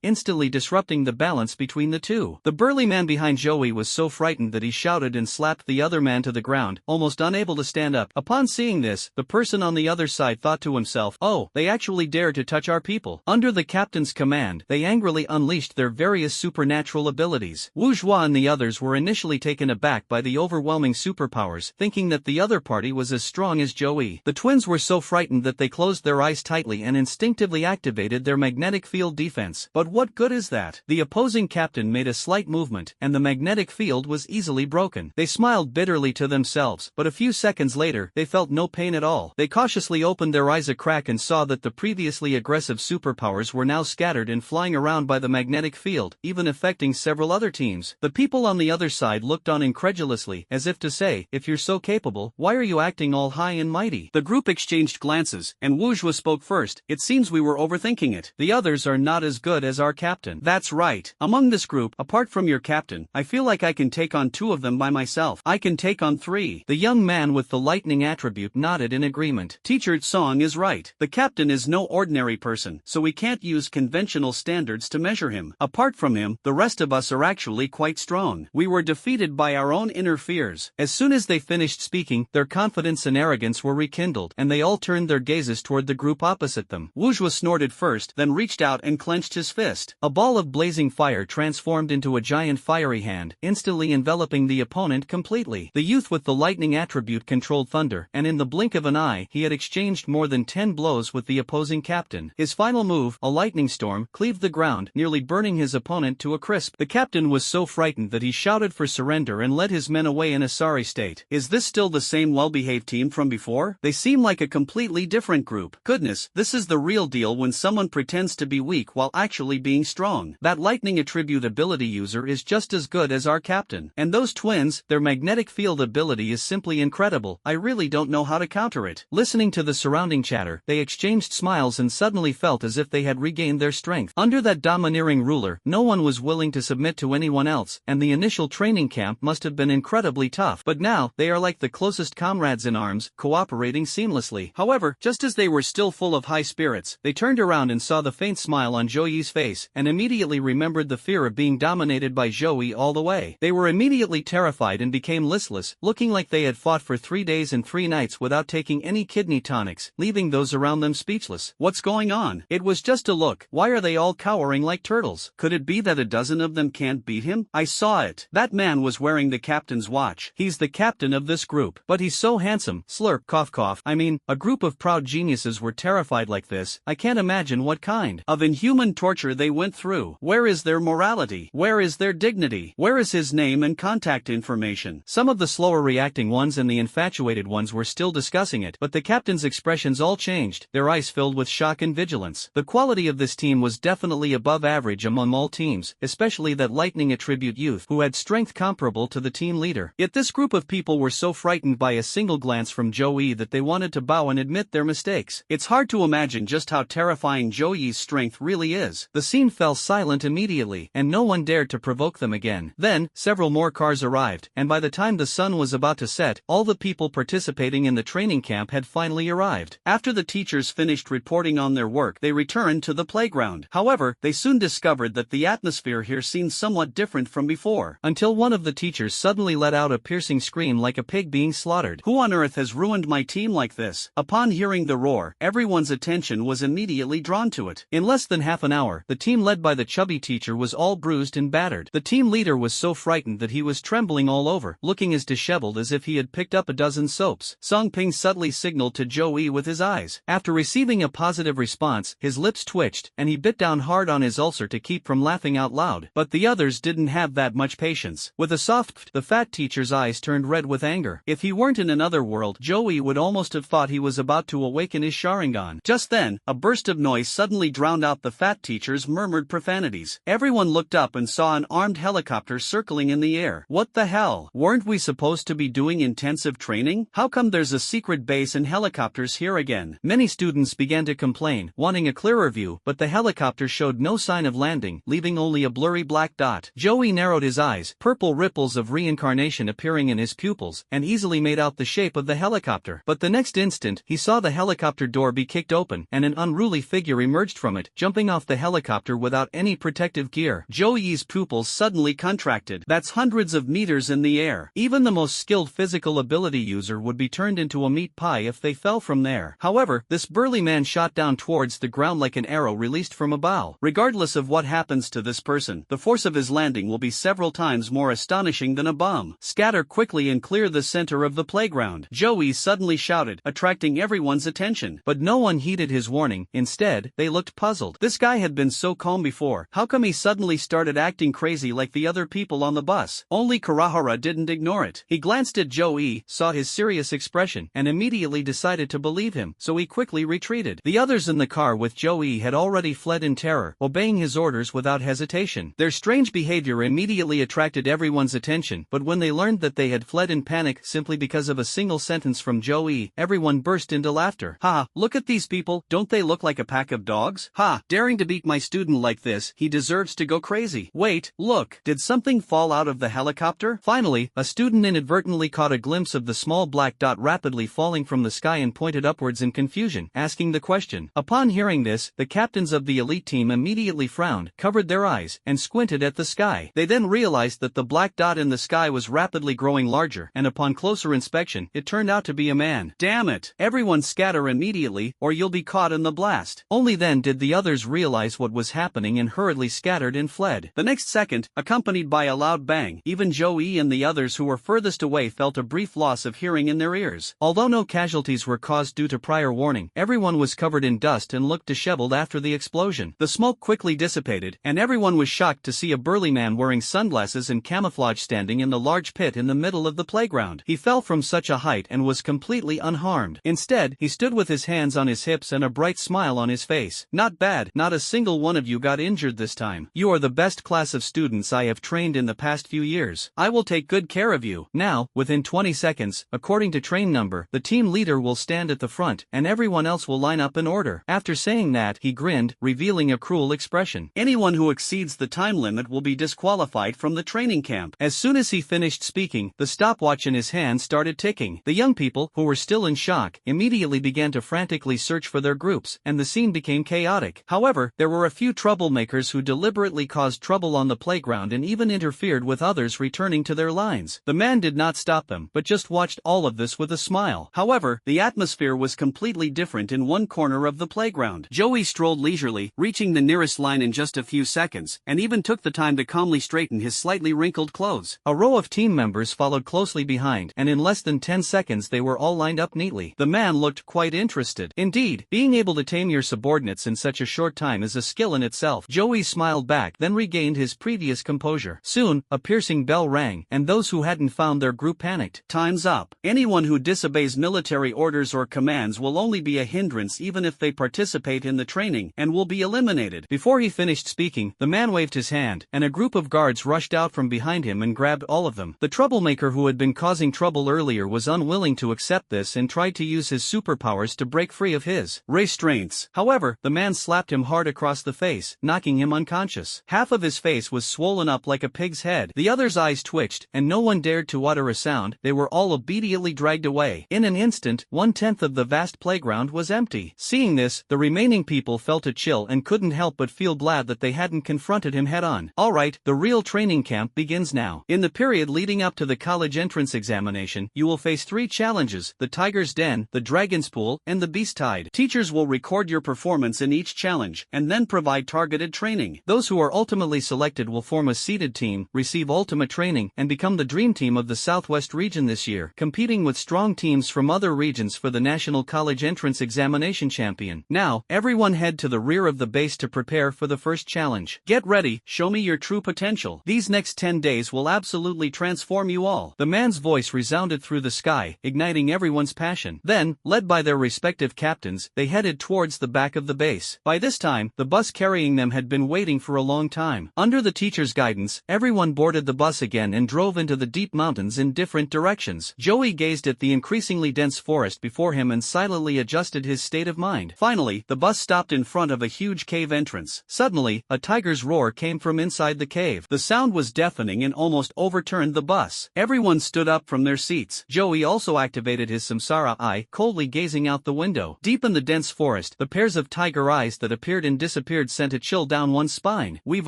instantly disrupting the balance between the two. The burly man behind Joey was so frightened that he shouted and slapped the other man to the ground, almost unable to stand up. Upon seeing this, the person on the other side thought to himself, oh, they actually dared to touch our people. Under the captain's command, they angrily unleashed their various supernatural abilities. Wu Zhua and the others were initially taken aback by the overwhelming superpowers, thinking that the other party was as strong as Joey. The twins were so frightened that they closed their eyes tightly and instinctively activated their magnetic field defense. But what good is that? The opposing captain made a slight movement, and the magnetic field was easily broken. They smiled bitterly to themselves, but a few seconds later, they felt no pain at all. They cautiously opened their eyes a crack and saw that the previously aggressive superpowers were now scattered and flying around by the magnetic field, even affecting several other teams. The people on the other side looked on incredulously, as if to say, if you're so capable, why are you acting all high and mighty? The group exchanged glances, and Wu Zhua spoke first. first, it seems we were overthinking it. The others are not as good as our captain. That's right. Among this group, apart from your captain, I feel like I can take on 2 of them by myself. I can take on 3. The young man with the lightning attribute nodded in agreement. Teacher Song is right. The captain is no ordinary person, so we can't use conventional standards to measure him. Apart from him, the rest of us are actually quite strong. We were defeated by our own inner fears. As soon as they finished speaking, their confidence and arrogance were rekindled, and they all turned their gazes toward the group opposite them. Wujua snorted first, then reached out and clenched his fist. A ball of blazing fire transformed into a giant fiery hand, instantly enveloping the opponent completely. The youth with the lightning attribute controlled thunder, and in the blink of an eye, he had exchanged more than 10 blows with the opposing captain. His final move, a lightning storm, cleaved the ground, nearly burning his opponent to a crisp. The captain was so frightened that he shouted for surrender and led his men away in a sorry state. Is this still the same well-behaved team from before? They seem like a completely different group. Goodness, this is the real deal when someone pretends to be weak while actually being strong. That lightning attribute ability user is just as good as our captain. And those twins, their magnetic field ability is simply incredible. I really don't know how to counter it. Listening to the surrounding chatter, they exchanged smiles and suddenly felt as if they had regained their strength. Under that domineering ruler, no one was willing to submit to anyone else, and the initial training camp must have been incredibly tough. But now, they are like the closest comrades in arms, cooperating seamlessly. However, just as they were still full of high spirits, they turned around and saw the faint smile on Zhou Yi's face, and immediately remembered the fear of being dominated by Zhou Yi all the way. They were immediately terrified and became listless, looking like they had fought for 3 days and 3 nights without taking any kidney tonics, leaving those around them speechless. What's going on? It was just a look. Why are they all cowering like turtles? Could it be that a dozen of them can't beat him? I saw it. That man was wearing the captain's watch. He's the captain of this group. But he's so handsome. Slurp, cough cough. I mean, a group of proud geniuses were terrified like this. I can't imagine what kind of inhuman torture they went through. Where is their morality? Where is their dignity? Where is his name and contact information? Some of the slower reacting ones and the infatuated ones were still discussing it, but the captain's expressions all changed, their eyes filled with shock and vigilance. The quality of this team was definitely above average among all teams, especially that lightning attribute youth who had strength comparable to the team leader. Yet this group of people were so frightened by a single glance from Zhou Yi that they wanted to bow and admit their mistakes. It's hard to imagine just how terrifying Zhou Yi's strength really is. The scene fell silent immediately, and no one dared to provoke them again. Then, several more cars arrived, and by the time the sun was about to set, all the people participating in the training camp had finally arrived. After the teachers finished reporting on their work, they returned to the playground. However, they soon discovered that the atmosphere here seemed somewhat different from before, until one of the teachers suddenly let out a piercing scream like a pig being slaughtered. Who on earth has ruined my team like this? Upon hearing the roar, everyone's attention was immediately drawn to it. In less than half an hour, the team led by the chubby teacher was all bruised and battered. The team leader was so frightened that he was trembling all over, looking as disheveled as if he had picked up a dozen soaps. Song Ping subtly signaled to Zhou Yi with his eyes. After receiving a positive response, his lips twitched, and he bit down hard on his ulcer to keep from laughing out loud. But the others didn't have that much patience. With a soft pft, the fat teacher's eyes turned red with anger. If he weren't in another world, Zhou Yi would almost have thought he was about to awaken his Sharingan. Just then, a burst of noise suddenly drowned out the fat teacher's murmured profanities. Everyone looked up and saw an armed helicopter circling in the air. What the hell? Weren't we supposed to be doing intensive training? How come there's a secret base and helicopters here again? Many students began to complain, wanting a clearer view, but the helicopter showed no sign of landing, leaving only a blurry black dot. Zhou Yi narrowed his eyes, purple ripples of reincarnation appearing in his pupils, and easily made out the shape of the helicopter. But the next instant, he saw the helicopter door be kicked open, and an unruly figure emerged from it, jumping off the helicopter without any protective gear. Zhou Yi's pupils suddenly contracted. That's hundreds of meters in the air. Even the most skilled physical ability user would be turned into a meat pie if they fell from there. However, this burly man shot down towards the ground like an arrow released from a bow. Regardless of what happens to this person, the force of his landing will be several times more astonishing than a bomb. Scatter quickly and clear the center of the playground. Zhou Yi suddenly shouted, attracting everyone's attention. But no one heeded his warning. Instead, they looked puzzled. This guy had been so calm before. How come he suddenly started acting crazy like the other people on the bus? Only Kurahara didn't ignore it. He glanced at Zhou Yi, saw his serious expression, and immediately decided to believe him, so he quickly retreated. The others in the car with Zhou Yi had already fled in terror, obeying his orders without hesitation. Their strange behavior immediately attracted everyone's attention, but when they learned that they had fled in panic simply because of a single sentence from Zhou Yi, everyone burst into laughter. Ha, look at these people, don't they look like a pack of dogs? Ha, daring to beat my student like this, he deserves to go crazy. Wait, look, did something fall out of the helicopter? Finally, a student inadvertently caught a glimpse of the small black dot rapidly falling from the sky and pointed upwards in confusion, asking the question. Upon hearing this, the captains of the elite team immediately frowned, covered their eyes, and squinted at the sky. They then realized that the black dot in the sky was rapidly growing larger, and upon closer inspection, it turned out to be a man. Damn it! Everyone scatter immediately, or you'll be caught in the blast. Only then did the others realize what was happening and hurriedly scattered and fled. The next second, accompanied by a loud bang, even Joey and the others who were furthest away felt a brief loss of hearing in their ears. Although no casualties were caused due to prior warning, everyone was covered in dust and looked disheveled after the explosion. The smoke quickly dissipated, and everyone was shocked to see a burly man wearing sunglasses and camouflage standing in the large pit in the middle of the playground. He fell from such a height and was completely unharmed. Instead, he stood with his hands on his hips and a bright smile on his face. Not bad, not a single one of you got injured this time. You are the best class of students I have trained in the past few years. I will take good care of you. Now, within 20 seconds, according to train number, the team leader will stand at the front, and everyone else will line up in order. After saying that, he grinned, revealing a cruel expression. Anyone who exceeds the time limit will be disqualified from the training camp. As soon as he finished speaking, the stopwatch in his hand started ticking. The young people, who were still in shock, immediately began to frantically search for their groups, and the scene became chaotic. However, there were a few troublemakers who deliberately caused trouble on the playground and even interfered with others returning to their lines. The man did not stop them, but just watched all of this with a smile. However, the atmosphere was completely different in one corner of the playground. Joey strolled leisurely, reaching the nearest line in just a few seconds, and even took the time to calmly straighten his slightly wrinkled clothes. A row of team members followed closely behind, and in less than 10 seconds they were all lined up neatly. The man looked quite interested. Indeed, being able to tame your subordinates in such a short time is a skill in itself. Joey smiled back, then regained his previous composure. Soon, a piercing bell rang, and those who hadn't found their group panicked. Time's up. Anyone who disobeys military orders or commands will only be a hindrance even if they participate in the training, and will be eliminated. Before he finished speaking, the man waved his hand, and a group of guards rushed out from behind him and grabbed all of them. The troublemaker who had been causing trouble earlier was unwilling to accept this and tried to use his superpowers to break free of his restraints. However, the man slapped him hard across the face, knocking him unconscious. Half of his face was swollen up like a pig's head. The other's eyes twitched, and no one dared to utter a sound. They were all obediently dragged away. In an instant, 1/10 of the vast playground was empty. Seeing this, the remaining people felt a chill and couldn't help but feel glad that they hadn't confronted him head-on. Alright, the real training camp begins now. In the period leading up to the college entrance examination, you will face 3 challenges: the Tiger's Den, the Dragon's Pool, and the Beast Tide. Teachers will record your performance in each challenge, and then provide targeted training. Those who are ultimately selected will form a seeded team, receive ultimate training, and become the dream team of the Southwest region this year, competing with strong teams from other regions for the National College Entrance Examination Champion. Now, everyone head to the rear of the base to prepare for the first challenge. Get ready, show me your true potential. These next 10 days will absolutely transform you all. The man's voice resounded through the sky, igniting everyone's passion. Then, led by their respective captains, they headed towards the back of the base. By this time, the bus carrying them had been waiting for a long time. Under the teacher's guidance, everyone boarded the bus again and drove into the deep mountains in different directions. Joey gazed at the increasingly dense forest before him and silently adjusted his state of mind. Finally, the bus stopped in front of a huge cave entrance. Suddenly, a tiger's roar came from inside the cave. The sound was deafening and almost overturned the bus. Everyone stood up from their seats. Joey also activated his samsara eye, coldly gazing out the window. Deep in the dense forest, the pairs of tiger eyes that appeared and disappeared sent a chill down one's spine. We've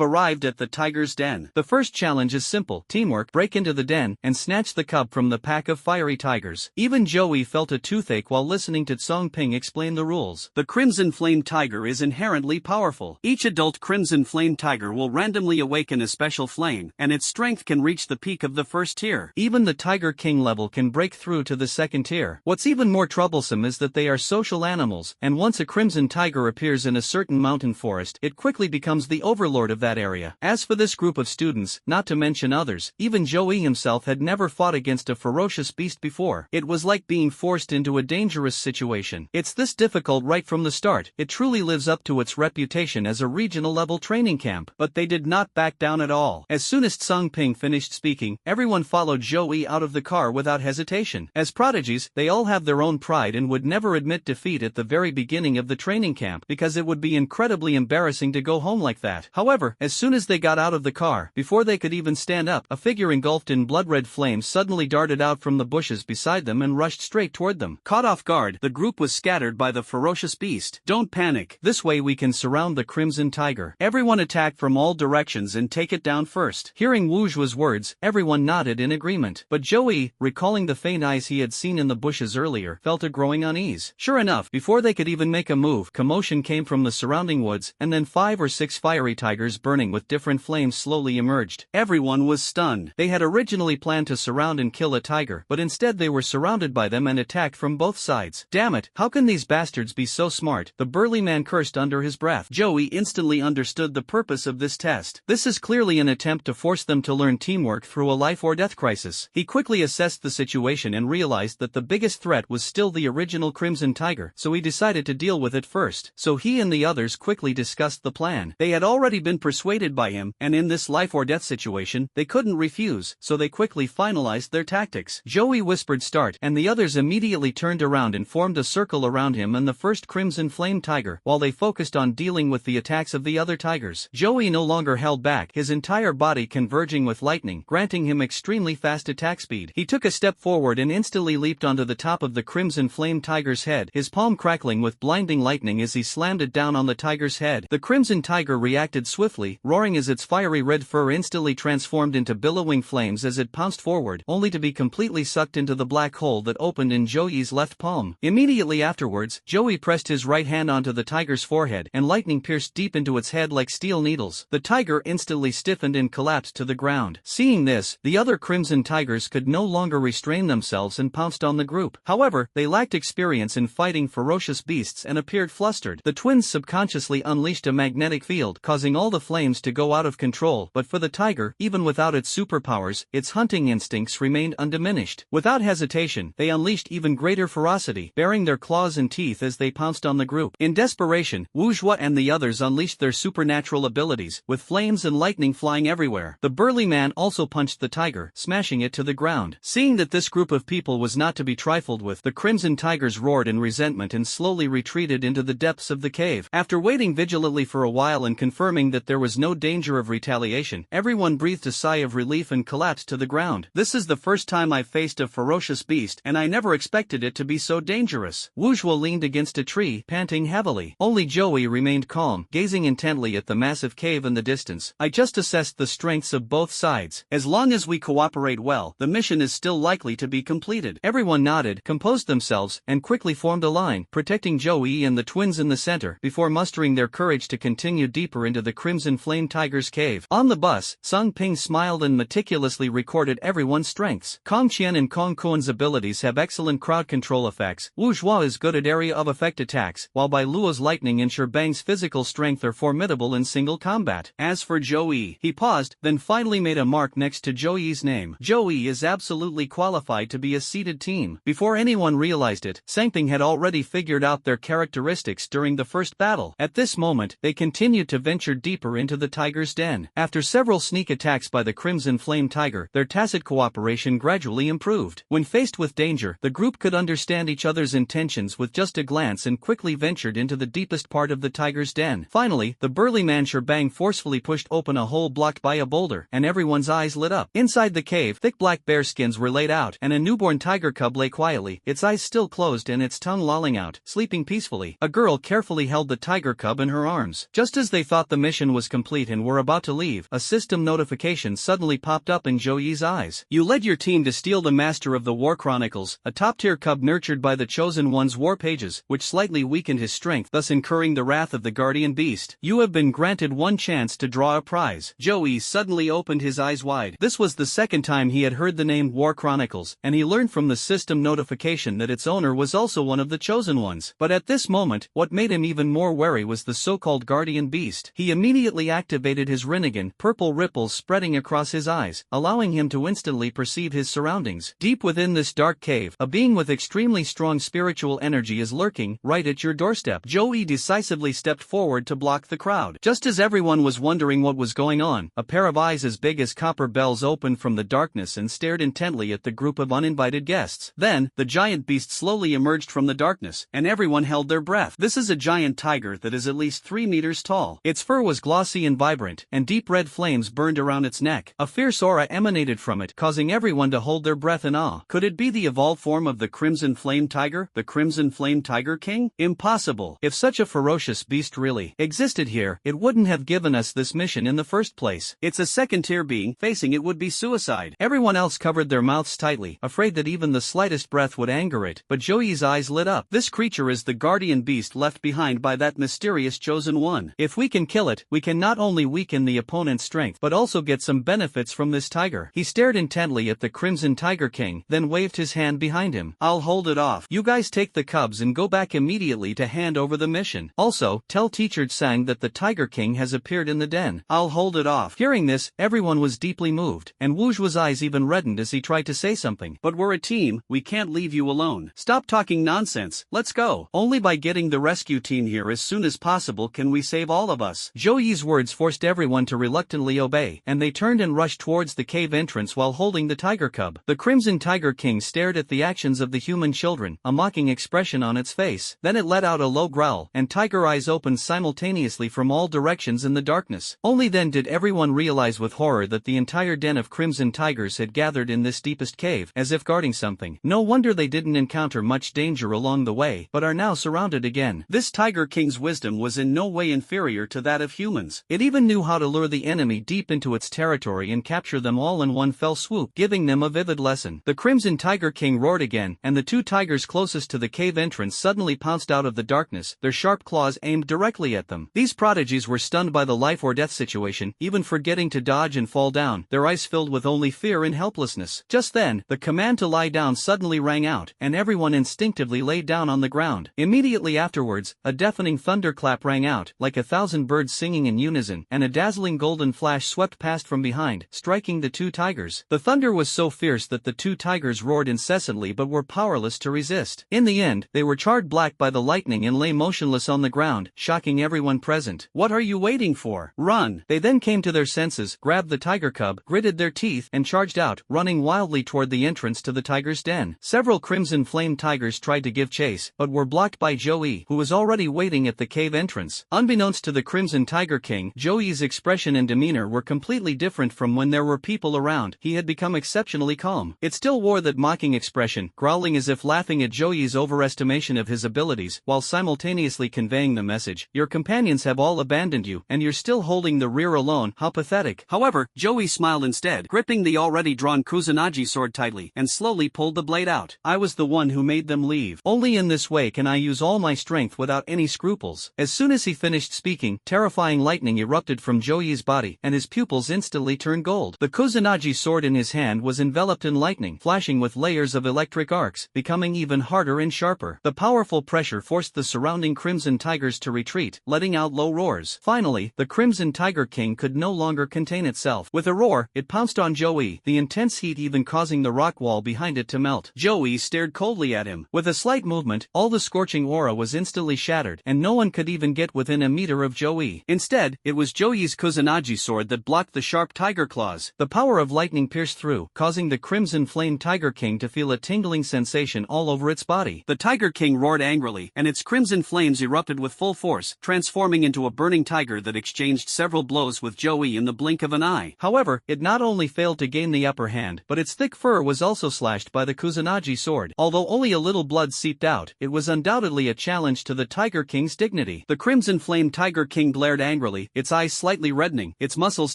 arrived at the Tiger's Den. The first challenge is simple: teamwork. Break into the den and snatch the cub from the pack of fiery tigers. Even Joey felt a toothache while listening to Song Ping explain the rules. The Crimson Flame Tiger is inherently powerful. Each adult Crimson Flame Tiger will randomly awaken a special flame, and its strength can reach the peak of the first tier. Even the Tiger King level can break through to the second tier. What's even more troublesome is that they are social animals, and once a crimson tiger appears in a certain mountain forest, it quickly becomes the overlord of that area. As for this group of students, not to mention others, even Joey himself had never fought against a ferocious beast before. It was like being forced into a dangerous situation. It's this difficult right from the start. It truly lives up to its reputation as a regional level training camp. But they did not back down at all. As soon as Song Ping finished speaking, everyone followed Joey out of the car without hesitation. As prodigies, they all have their own pride and would never admit defeat meet at the very beginning of the training camp because it would be incredibly embarrassing to go home like that. However, as soon as they got out of the car, before they could even stand up, a figure engulfed in blood-red flames suddenly darted out from the bushes beside them and rushed straight toward them. Caught off guard, the group was scattered by the ferocious beast. Don't panic. This way we can surround the Crimson Tiger. Everyone attack from all directions and take it down first. Hearing Wu Zhuo's words, everyone nodded in agreement. But Joey, recalling the faint eyes he had seen in the bushes earlier, felt a growing unease. Sure enough, before they could even make a move, commotion came from the surrounding woods, and then 5 or 6 fiery tigers burning with different flames slowly emerged. Everyone was stunned. They had originally planned to surround and kill a tiger, but instead they were surrounded by them and attacked from both sides. Damn it, how can these bastards be so smart? The burly man cursed under his breath. Joey instantly understood the purpose of this test. This is clearly an attempt to force them to learn teamwork through a life or death crisis. He quickly assessed the situation and realized that the biggest threat was still the original Crimson Tiger, so he decided to deal with it first. So he and the others quickly discussed the plan. They had already been persuaded by him, and in this life or death situation, they couldn't refuse, so they quickly finalized their tactics. Joey whispered start, and the others immediately turned around and formed a circle around him and the first Crimson Flame Tiger, while they focused on dealing with the attacks of the other tigers. Joey no longer held back, his entire body converging with lightning, granting him extremely fast attack speed. He took a step forward and instantly leaped onto the top of the Crimson Flame Tiger's head, his palm crackling with blinding lightning as he slammed it down on the tiger's head. The Crimson Tiger reacted swiftly, roaring as its fiery red fur instantly transformed into billowing flames as it pounced forward, only to be completely sucked into the black hole that opened in Joey's left palm. Immediately afterwards, Joey pressed his right hand onto the tiger's forehead, and lightning pierced deep into its head like steel needles. The tiger instantly stiffened and collapsed to the ground. Seeing this, the other Crimson Tigers could no longer restrain themselves and pounced on the group. However, they lacked experience in fighting ferocious beasts and appeared flustered. The twins subconsciously unleashed a magnetic field, causing all the flames to go out of control, but for the tiger, even without its superpowers, its hunting instincts remained undiminished. Without hesitation, they unleashed even greater ferocity, baring their claws and teeth as they pounced on the group. In desperation, Wu Zhuo and the others unleashed their supernatural abilities, with flames and lightning flying everywhere. The burly man also punched the tiger, smashing it to the ground. Seeing that this group of people was not to be trifled with, the Crimson Tigers roared in resentment and slowly retreated into the depths of the cave. After waiting vigilantly for a while and confirming that there was no danger of retaliation, everyone breathed a sigh of relief and collapsed to the ground. This is the first time I've faced a ferocious beast, and I never expected it to be so dangerous. Wu Zhuo leaned against a tree, panting heavily. Only Joey remained calm, gazing intently at the massive cave in the distance. I just assessed the strengths of both sides. As long as we cooperate well, the mission is still likely to be completed. Everyone nodded, composed themselves, and quickly formed a line, protecting Joey and the twins in the center, before mustering their courage to continue deeper into the Crimson Flame Tiger's cave. On the bus, Sung Ping smiled and meticulously recorded everyone's strengths. Kong Qian and Kong Kuan's abilities have excellent crowd control effects. Wu Zhuo is good at area of effect attacks, while Bai Luo's lightning and Bang's physical strength are formidable in single combat. As for Joey, he paused, then finally made a mark next to Joey's name. Joey is absolutely qualified to be a seeded team. Before anyone realized it, Sangping had already figured out their characteristics during the first battle. At this moment, they continued to venture deeper into the tiger's den. After several sneak attacks by the Crimson Flame Tiger, their tacit cooperation gradually improved. When faced with danger, the group could understand each other's intentions with just a glance and quickly ventured into the deepest part of the tiger's den. Finally, the burly man Bang forcefully pushed open a hole blocked by a boulder, and everyone's eyes lit up. Inside the cave, thick black bear skins were laid out, and a newborn tiger cub lay quietly, its eyes still closed and its tongue lolling out, sleeping peacefully. A girl carefully held the tiger cub in her arms. Just as they thought the mission was complete and were about to leave, a system notification suddenly popped up in Joey's eyes. You led your team to steal the Master of the War Chronicles, a top-tier cub nurtured by the Chosen One's war pages, which slightly weakened his strength, thus incurring the wrath of the guardian beast. You have been granted one chance to draw a prize. Joey suddenly opened his eyes wide. This was the second time he had heard the name War Chronicles, and he learned from the system notification that its owner was also one of the Chosen Ones. But at this moment, what made him even more wary was the so-called guardian beast. He immediately activated his Rinnegan, purple ripples spreading across his eyes, allowing him to instantly perceive his surroundings. Deep within this dark cave, a being with extremely strong spiritual energy is lurking, right at your doorstep. Joey decisively stepped forward to block the crowd. Just as everyone was wondering what was going on, a pair of eyes as big as copper bells opened from the darkness and stared intently at the group of uninvited guests. Then, the giant beast slowly emerged from the darkness. darkness, and everyone held their breath. This is a giant tiger that is at least 3 meters tall. Its fur was glossy and vibrant, and deep red flames burned around its neck. A fierce aura emanated from it, causing everyone to hold their breath in awe. Could it be the evolved form of the Crimson Flame Tiger, the Crimson Flame Tiger King? Impossible. If such a ferocious beast really existed here, it wouldn't have given us this mission in the first place. It's a second-tier being, facing it would be suicide. Everyone else covered their mouths tightly, afraid that even the slightest breath would anger it, but Joey's eyes lit up. This creature is the guardian beast left behind by that mysterious chosen one. If we can kill it, we can not only weaken the opponent's strength, but also get some benefits from this tiger. He stared intently at the Crimson Tiger King, then waved his hand behind him. I'll hold it off. You guys take the cubs and go back immediately to hand over the mission. Also, tell Teacher Sang that the Tiger King has appeared in the den. I'll hold it off. Hearing this, everyone was deeply moved, and Wuju's eyes even reddened as he tried to say something. But we're a team, we can't leave you alone. Stop talking nonsense, let's go. Only by getting the rescue team here as soon as possible can we save all of us. Joey's words forced everyone to reluctantly obey, and they turned and rushed towards the cave entrance while holding the tiger cub. The Crimson Tiger King stared at the actions of the human children, a mocking expression on its face. Then it let out a low growl, and tiger eyes opened simultaneously from all directions in the darkness. Only then did everyone realize with horror that the entire den of crimson tigers had gathered in this deepest cave, as if guarding something. No wonder they didn't encounter much danger along the way, but are now surrounded again. This Tiger King's wisdom was in no way inferior to that of humans. It even knew how to lure the enemy deep into its territory and capture them all in one fell swoop, giving them a vivid lesson. The Crimson Tiger King roared again, and the two tigers closest to the cave entrance suddenly pounced out of the darkness, their sharp claws aimed directly at them. These prodigies were stunned by the life or death situation, even forgetting to dodge and fall down, their eyes filled with only fear and helplessness. Just then, the command to lie down suddenly rang out, and everyone instinctively lay down on the ground. Immediately afterwards, a deafening thunderclap rang out, like 1,000 birds singing in unison, and a dazzling golden flash swept past from behind, striking the two tigers. The thunder was so fierce that the two tigers roared incessantly but were powerless to resist. In the end, they were charred black by the lightning and lay motionless on the ground, shocking everyone present. What are you waiting for? Run! They then came to their senses, grabbed the tiger cub, gritted their teeth, and charged out, running wildly toward the entrance to the tiger's den. Several crimson flame tigers tried to give chase, but were blocked by Joey, who was already waiting at the cave entrance. Unbeknownst to the Crimson Tiger King, Joey's expression and demeanor were completely different from when there were people around. He had become exceptionally calm. It still wore that mocking expression, growling as if laughing at Joey's overestimation of his abilities, while simultaneously conveying the message, "Your companions have all abandoned you, and you're still holding the rear alone, how pathetic." However, Joey smiled instead, gripping the already drawn Kusanagi sword tightly, and slowly pulled the blade out. "I was the one who made them leave. Only in this way can I use all my strength without any scruples." As soon as he finished speaking, terrifying lightning erupted from Joey's body, and his pupils instantly turned gold. The Kusanagi sword in his hand was enveloped in lightning, flashing with layers of electric arcs, becoming even harder and sharper. The powerful pressure forced the surrounding crimson tigers to retreat, letting out low roars. Finally, the Crimson Tiger King could no longer contain itself. With a roar, it pounced on Joey, the intense heat even causing the rock wall behind it to melt. Joey stared coldly at him. With a slight movement, all the scorching aura was instantly shattered, and no one could even get within a meter of Joey. Instead, it was Joey's Kusanagi sword that blocked the sharp tiger claws. The power of lightning pierced through, causing the Crimson Flame Tiger King to feel a tingling sensation all over its body. The Tiger King roared angrily, and its crimson flames erupted with full force, transforming into a burning tiger that exchanged several blows with Joey in the blink of an eye. However, it not only failed to gain the upper hand, but its thick fur was also slashed by the Kusanagi sword. Although only a little blood seeped out, it was undoubtedly a challenge to the Tiger King's dignity. The Crimson Flame Tiger King glared angrily, its eyes slightly reddening, its muscles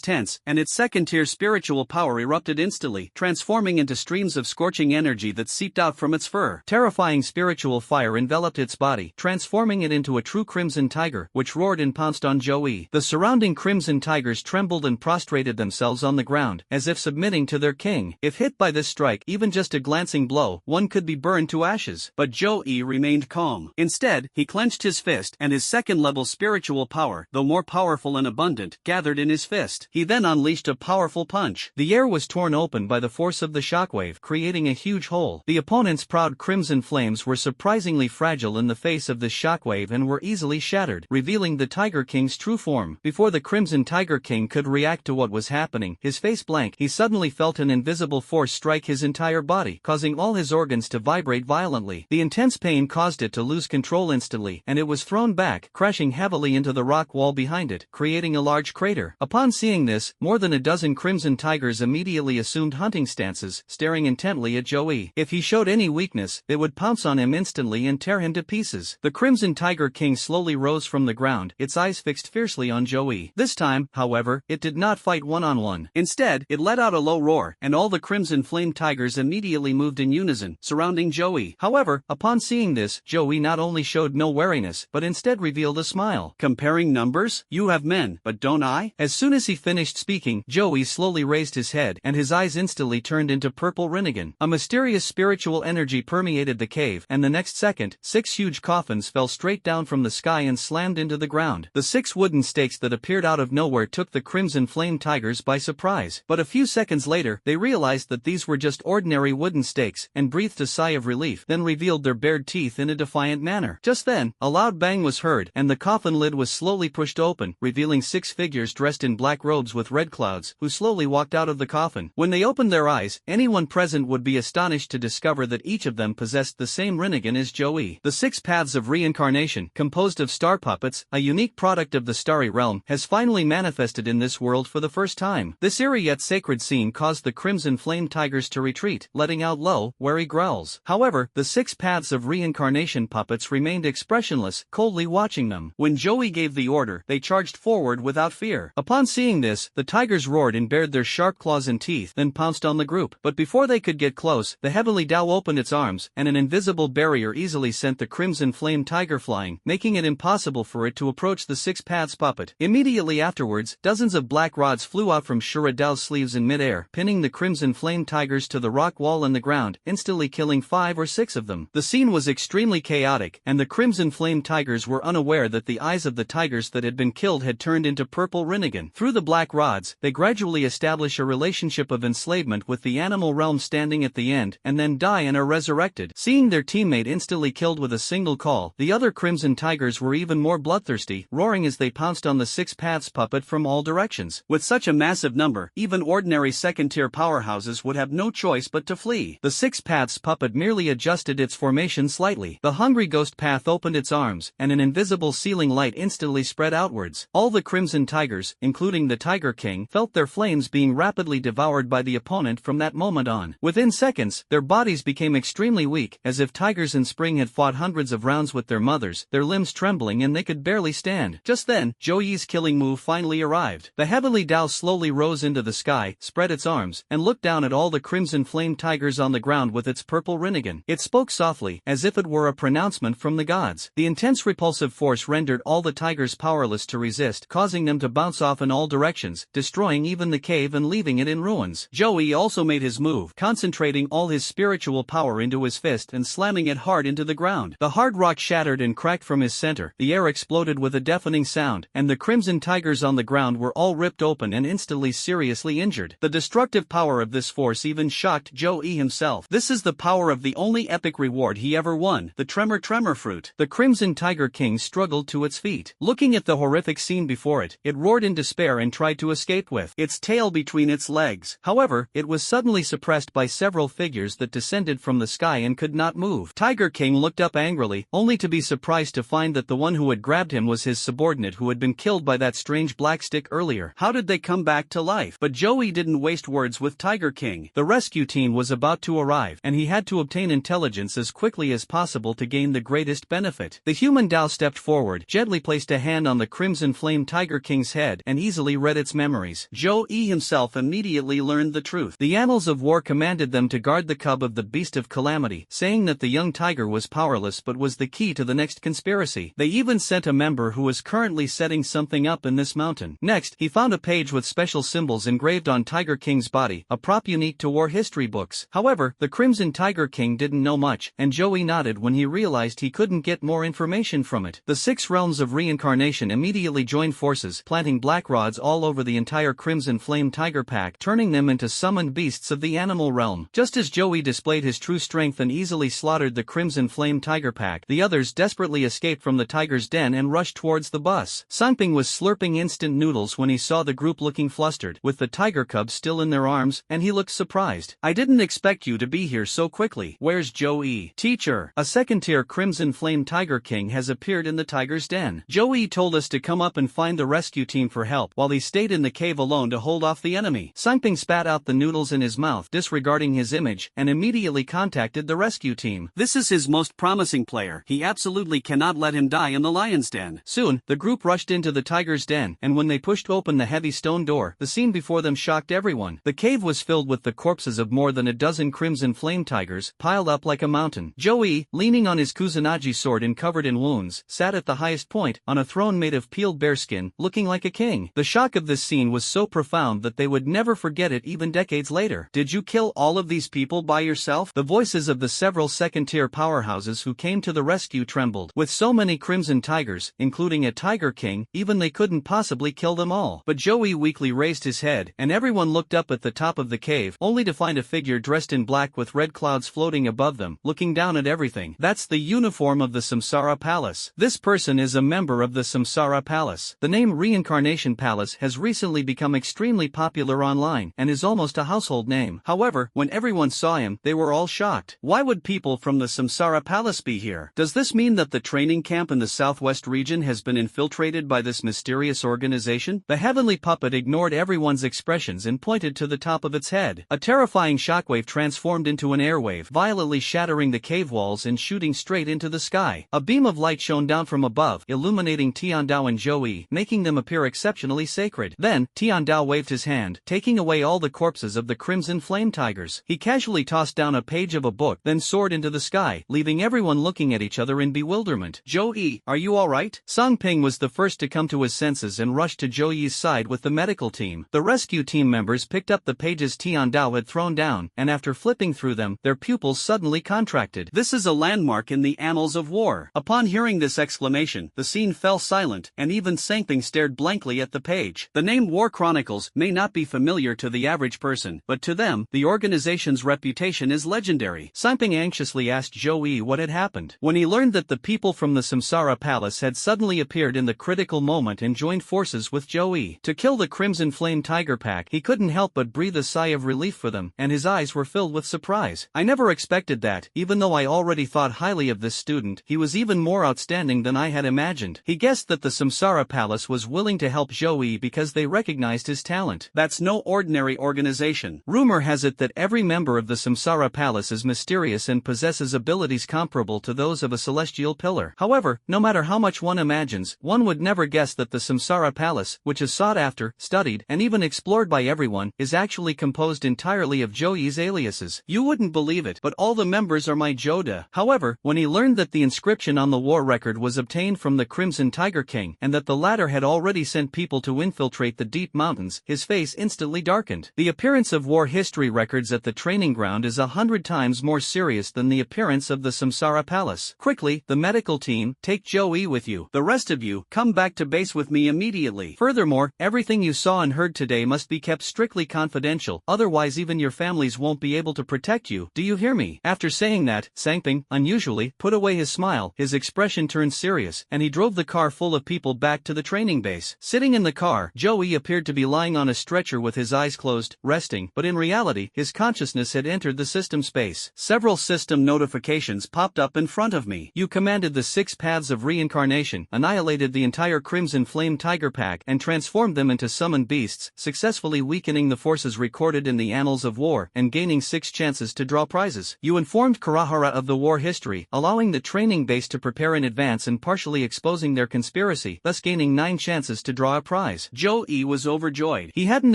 tense, and its second-tier spiritual power erupted instantly, transforming into streams of scorching energy that seeped out from its fur. Terrifying spiritual fire enveloped its body, transforming it into a true crimson tiger, which roared and pounced on Joey. The surrounding crimson tigers trembled and prostrated themselves on the ground, as if submitting to their king. If hit by this strike, even just a glancing blow, one could be burned to ashes. But Joey remained calm. Instead, he clenched his fist, and his second-level spiritual power, though more powerful and abundant, gathered in his fist. He then unleashed a powerful punch. The air was torn open by the force of the shockwave, creating a huge hole. The opponent's proud crimson flames were surprisingly fragile in the face of this shockwave and were easily shattered, revealing the Tiger King's true form. Before the Crimson Tiger King could react to what was happening, his face blank, he suddenly felt an invisible force strike his entire body, causing all his organs to vibrate violently. The intense pain pain caused it to lose control instantly, and it was thrown back, crashing heavily into the rock wall behind it, creating a large crater. Upon seeing this, more than a dozen crimson tigers immediately assumed hunting stances, staring intently at Joey. If he showed any weakness, they would pounce on him instantly and tear him to pieces. The Crimson Tiger King slowly rose from the ground, its eyes fixed fiercely on Joey. This time, however, it did not fight one-on-one. Instead, it let out a low roar, and all the Crimson Flame Tigers immediately moved in unison, surrounding Joey. However, upon seeing this, Joey not only showed no wariness, but instead revealed a smile. Comparing numbers? You have men, but don't I? As soon as he finished speaking, Joey slowly raised his head, and his eyes instantly turned into purple rinnegan. A mysterious spiritual energy permeated the cave, and the next second, 6 huge coffins fell straight down from the sky and slammed into the ground. The 6 wooden stakes that appeared out of nowhere took the Crimson Flame Tigers by surprise, but a few seconds later, they realized that these were just ordinary wooden stakes, and breathed a sigh of relief, then revealed their bared teeth in a defiant manner. Just then, a loud bang was heard, and the coffin lid was slowly pushed open, revealing 6 figures dressed in black robes with red clouds, who slowly walked out of the coffin. When they opened their eyes, anyone present would be astonished to discover that each of them possessed the same rinnegan as Joey. The 6 paths of reincarnation, composed of star puppets, a unique product of the starry realm, has finally manifested in this world for the first time. This eerie yet sacred scene caused the Crimson Flame Tigers to retreat, letting out low, wary growls. However, the 6 paths of reincarnation puppets remained expressionless, coldly watching them. When Joey gave the order, they charged forward without fear. Upon seeing this, the tigers roared and bared their sharp claws and teeth, then pounced on the group. But before they could get close, the Heavenly Tao opened its arms, and an invisible barrier easily sent the Crimson Flame Tiger flying, making it impossible for it to approach the 6 paths puppet. Immediately afterwards, dozens of black rods flew out from Shura Dao's sleeves in midair, pinning the Crimson Flame Tigers to the rock wall and the ground, instantly killing 5 or 6 of them. The scene was extremely chaotic, and the Crimson Flame Tigers were unaware that the eyes of the tigers that had been killed had turned into purple rinnegan. Through the black rods, they gradually establish a relationship of enslavement with the animal realm standing at the end, and then die and are resurrected. Seeing their teammate instantly killed with a single call, the other Crimson Tigers were even more bloodthirsty, roaring as they pounced on the 6 paths puppet from all directions. With such a massive number, even ordinary second-tier powerhouses would have no choice but to flee. The 6 paths puppet merely adjusted its formation slightly. The hungry ghost path opened its arms, and an invisible ceiling light instantly spread outwards. All the Crimson Tigers, including the Tiger King, felt their flames being rapidly devoured by the opponent from that moment on. Within seconds, their bodies became extremely weak, as if tigers in spring had fought hundreds of rounds with their mothers, their limbs trembling and they could barely stand. Just then, Joey's killing move finally arrived. The Heavenly Tao slowly rose into the sky, spread its arms, and looked down at all the Crimson Flame Tigers on the ground with its purple rinnegan. It spoke softly, as if it were a pronouncement from the gods. The intense repulsive force rendered all the tigers powerless to resist, causing them to bounce off in all directions, destroying even the cave and leaving it in ruins. Joey also made his move, concentrating all his spiritual power into his fist and slamming it hard into the ground. The hard rock shattered and cracked from his center, the air exploded with a deafening sound, and the Crimson Tigers on the ground were all ripped open and instantly seriously injured. The destructive power of this force even shocked Joey himself. This is the power of the only epic reward he ever won, the Tremor Fruit. The Crimson Tiger King struggled to its feet. Looking at the horrific scene before it, it roared in despair and tried to escape with its tail between its legs. However, it was suddenly suppressed by several figures that descended from the sky and could not move. Tiger King looked up angrily, only to be surprised to find that the one who had grabbed him was his subordinate who had been killed by that strange black stick earlier. How did they come back to life? But Joey didn't waste words with Tiger King. The rescue team was about to arrive, and he had to obtain intelligence as quickly as possible to gain the greatest benefit. The human Tao stepped forward, gently placed a hand on the Crimson Flame Tiger King's head, and easily read its memories. Joey himself immediately learned the truth. The annals of war commanded them to guard the cub of the Beast of Calamity, saying that the young tiger was powerless but was the key to the next conspiracy. They even sent a member who was currently setting something up in this mountain. Next, he found a page with special symbols engraved on Tiger King's body, a prop unique to war history books. However, the Crimson Tiger King didn't know much, and Joey nodded when he realized he couldn't get more information from it. The 6 realms of reincarnation immediately joined forces, planting black rods all over the entire Crimson Flame Tiger pack, turning them into summoned beasts of the animal realm. Just as Joey displayed his true strength and easily slaughtered the Crimson Flame Tiger pack, the others desperately escaped from the tiger's den and rushed towards the bus. Sanping was slurping instant noodles when he saw the group looking flustered, with the tiger cubs still in their arms, and he looked surprised. "I didn't expect you to be here so quickly. Where's Joey?" "Teacher, sir. A second-tier Crimson Flame Tiger King has appeared in the tiger's den. Joey told us to come up and find the rescue team for help while he stayed in the cave alone to hold off the enemy. Sangping spat out the noodles in his mouth, disregarding his image, and immediately contacted the rescue team. This is his most promising player. He absolutely cannot let him die in the lion's den. Soon, the group rushed into the tiger's den, and when they pushed open the heavy stone door, the scene before them shocked everyone. The cave was filled with the corpses of more than a dozen Crimson Flame Tigers, piled up like a mountain. Joey, leaning on his Kusanagi sword and covered in wounds, sat at the highest point, on a throne made of peeled bearskin, looking like a king. The shock of this scene was so profound that they would never forget it even decades later. Did you kill all of these people by yourself? The voices of the several second-tier powerhouses who came to the rescue trembled. With so many Crimson Tigers, including a Tiger King, even they couldn't possibly kill them all. But Joey weakly raised his head, and everyone looked up at the top of the cave, only to find a figure dressed in black with red clouds floating above them, looking down at everything. That's the uniform of the Samsara Palace. This person is a member of the Samsara Palace. The name Reincarnation Palace has recently become extremely popular online, and is almost a household name. However, when everyone saw him, they were all shocked. Why would people from the Samsara Palace be here? Does this mean that the training camp in the southwest region has been infiltrated by this mysterious organization? The heavenly puppet ignored everyone's expressions and pointed to the top of its head. A terrifying shockwave transformed into an airwave, violently shattering the cave walls and shooting straight into the sky. A beam of light shone down from above, illuminating Tiandao and Joey, making them appear exceptionally sacred. Then, Tiandao waved his hand, taking away all the corpses of the Crimson Flame Tigers. He casually tossed down a page of a book, then soared into the sky, leaving everyone looking at each other in bewilderment. Joey, are you alright? Sangping was the first to come to his senses and rushed to Joey's side with the medical team. The rescue team members picked up the pages Tiandao had thrown down, and after flipping through them, their pupils suddenly contracted. This is a landmark in the annals of war. Upon hearing this exclamation, the scene fell silent, and even Sangping stared blankly at the page. The name War Chronicles may not be familiar to the average person, but to them, the organization's reputation is legendary. Sangping anxiously asked Joey what had happened. When he learned that the people from the Samsara Palace had suddenly appeared in the critical moment and joined forces with Joey to kill the Crimson Flame Tiger Pack, he couldn't help but breathe a sigh of relief for them, and his eyes were filled with surprise. I never expected that. Even though I already thought highly of this student, he was even more outstanding than I had imagined. He guessed that the Samsara Palace was willing to help Joey because they recognized his talent. That's no ordinary organization. Rumor has it that every member of the Samsara Palace is mysterious and possesses abilities comparable to those of a celestial pillar. However, no matter how much one imagines, one would never guess that the Samsara Palace, which is sought after, studied, and even explored by everyone, is actually composed entirely of Joey's aliases. You wouldn't believe it, but all the members are my Joda. However, when he learned that the inscription on the war record was obtained from the Crimson Tiger King, and that the latter had already sent people to infiltrate the deep mountains, his face instantly darkened. The appearance of war history records at the training ground is 100 times more serious than the appearance of the Samsara Palace. Quickly, the medical team, take Joey with you. The rest of you, come back to base with me immediately. Furthermore, everything you saw and heard today must be kept strictly confidential, otherwise even your families won't be able to protect you. Do you hear me? After saying that, Sangping, unusually, put away his smile, his expression turned serious, and he drove the car full of people back to the training base. Sitting in the car, Joey appeared to be lying on a stretcher with his eyes closed, resting, but in reality, his consciousness had entered the system space. Several system notifications popped up in front of me. You commanded the 6 paths of reincarnation, annihilated the entire Crimson Flame Tiger Pack, and transformed them into summoned beasts, successfully weakening the forces recorded in the annals of war, and gaining 6 chances to draw prizes. You informed Kurahara of the war history, allowing the training base to prepare in advance and partially exposing their conspiracy, thus gaining 9 chances to draw a prize. Joey was overjoyed. He hadn't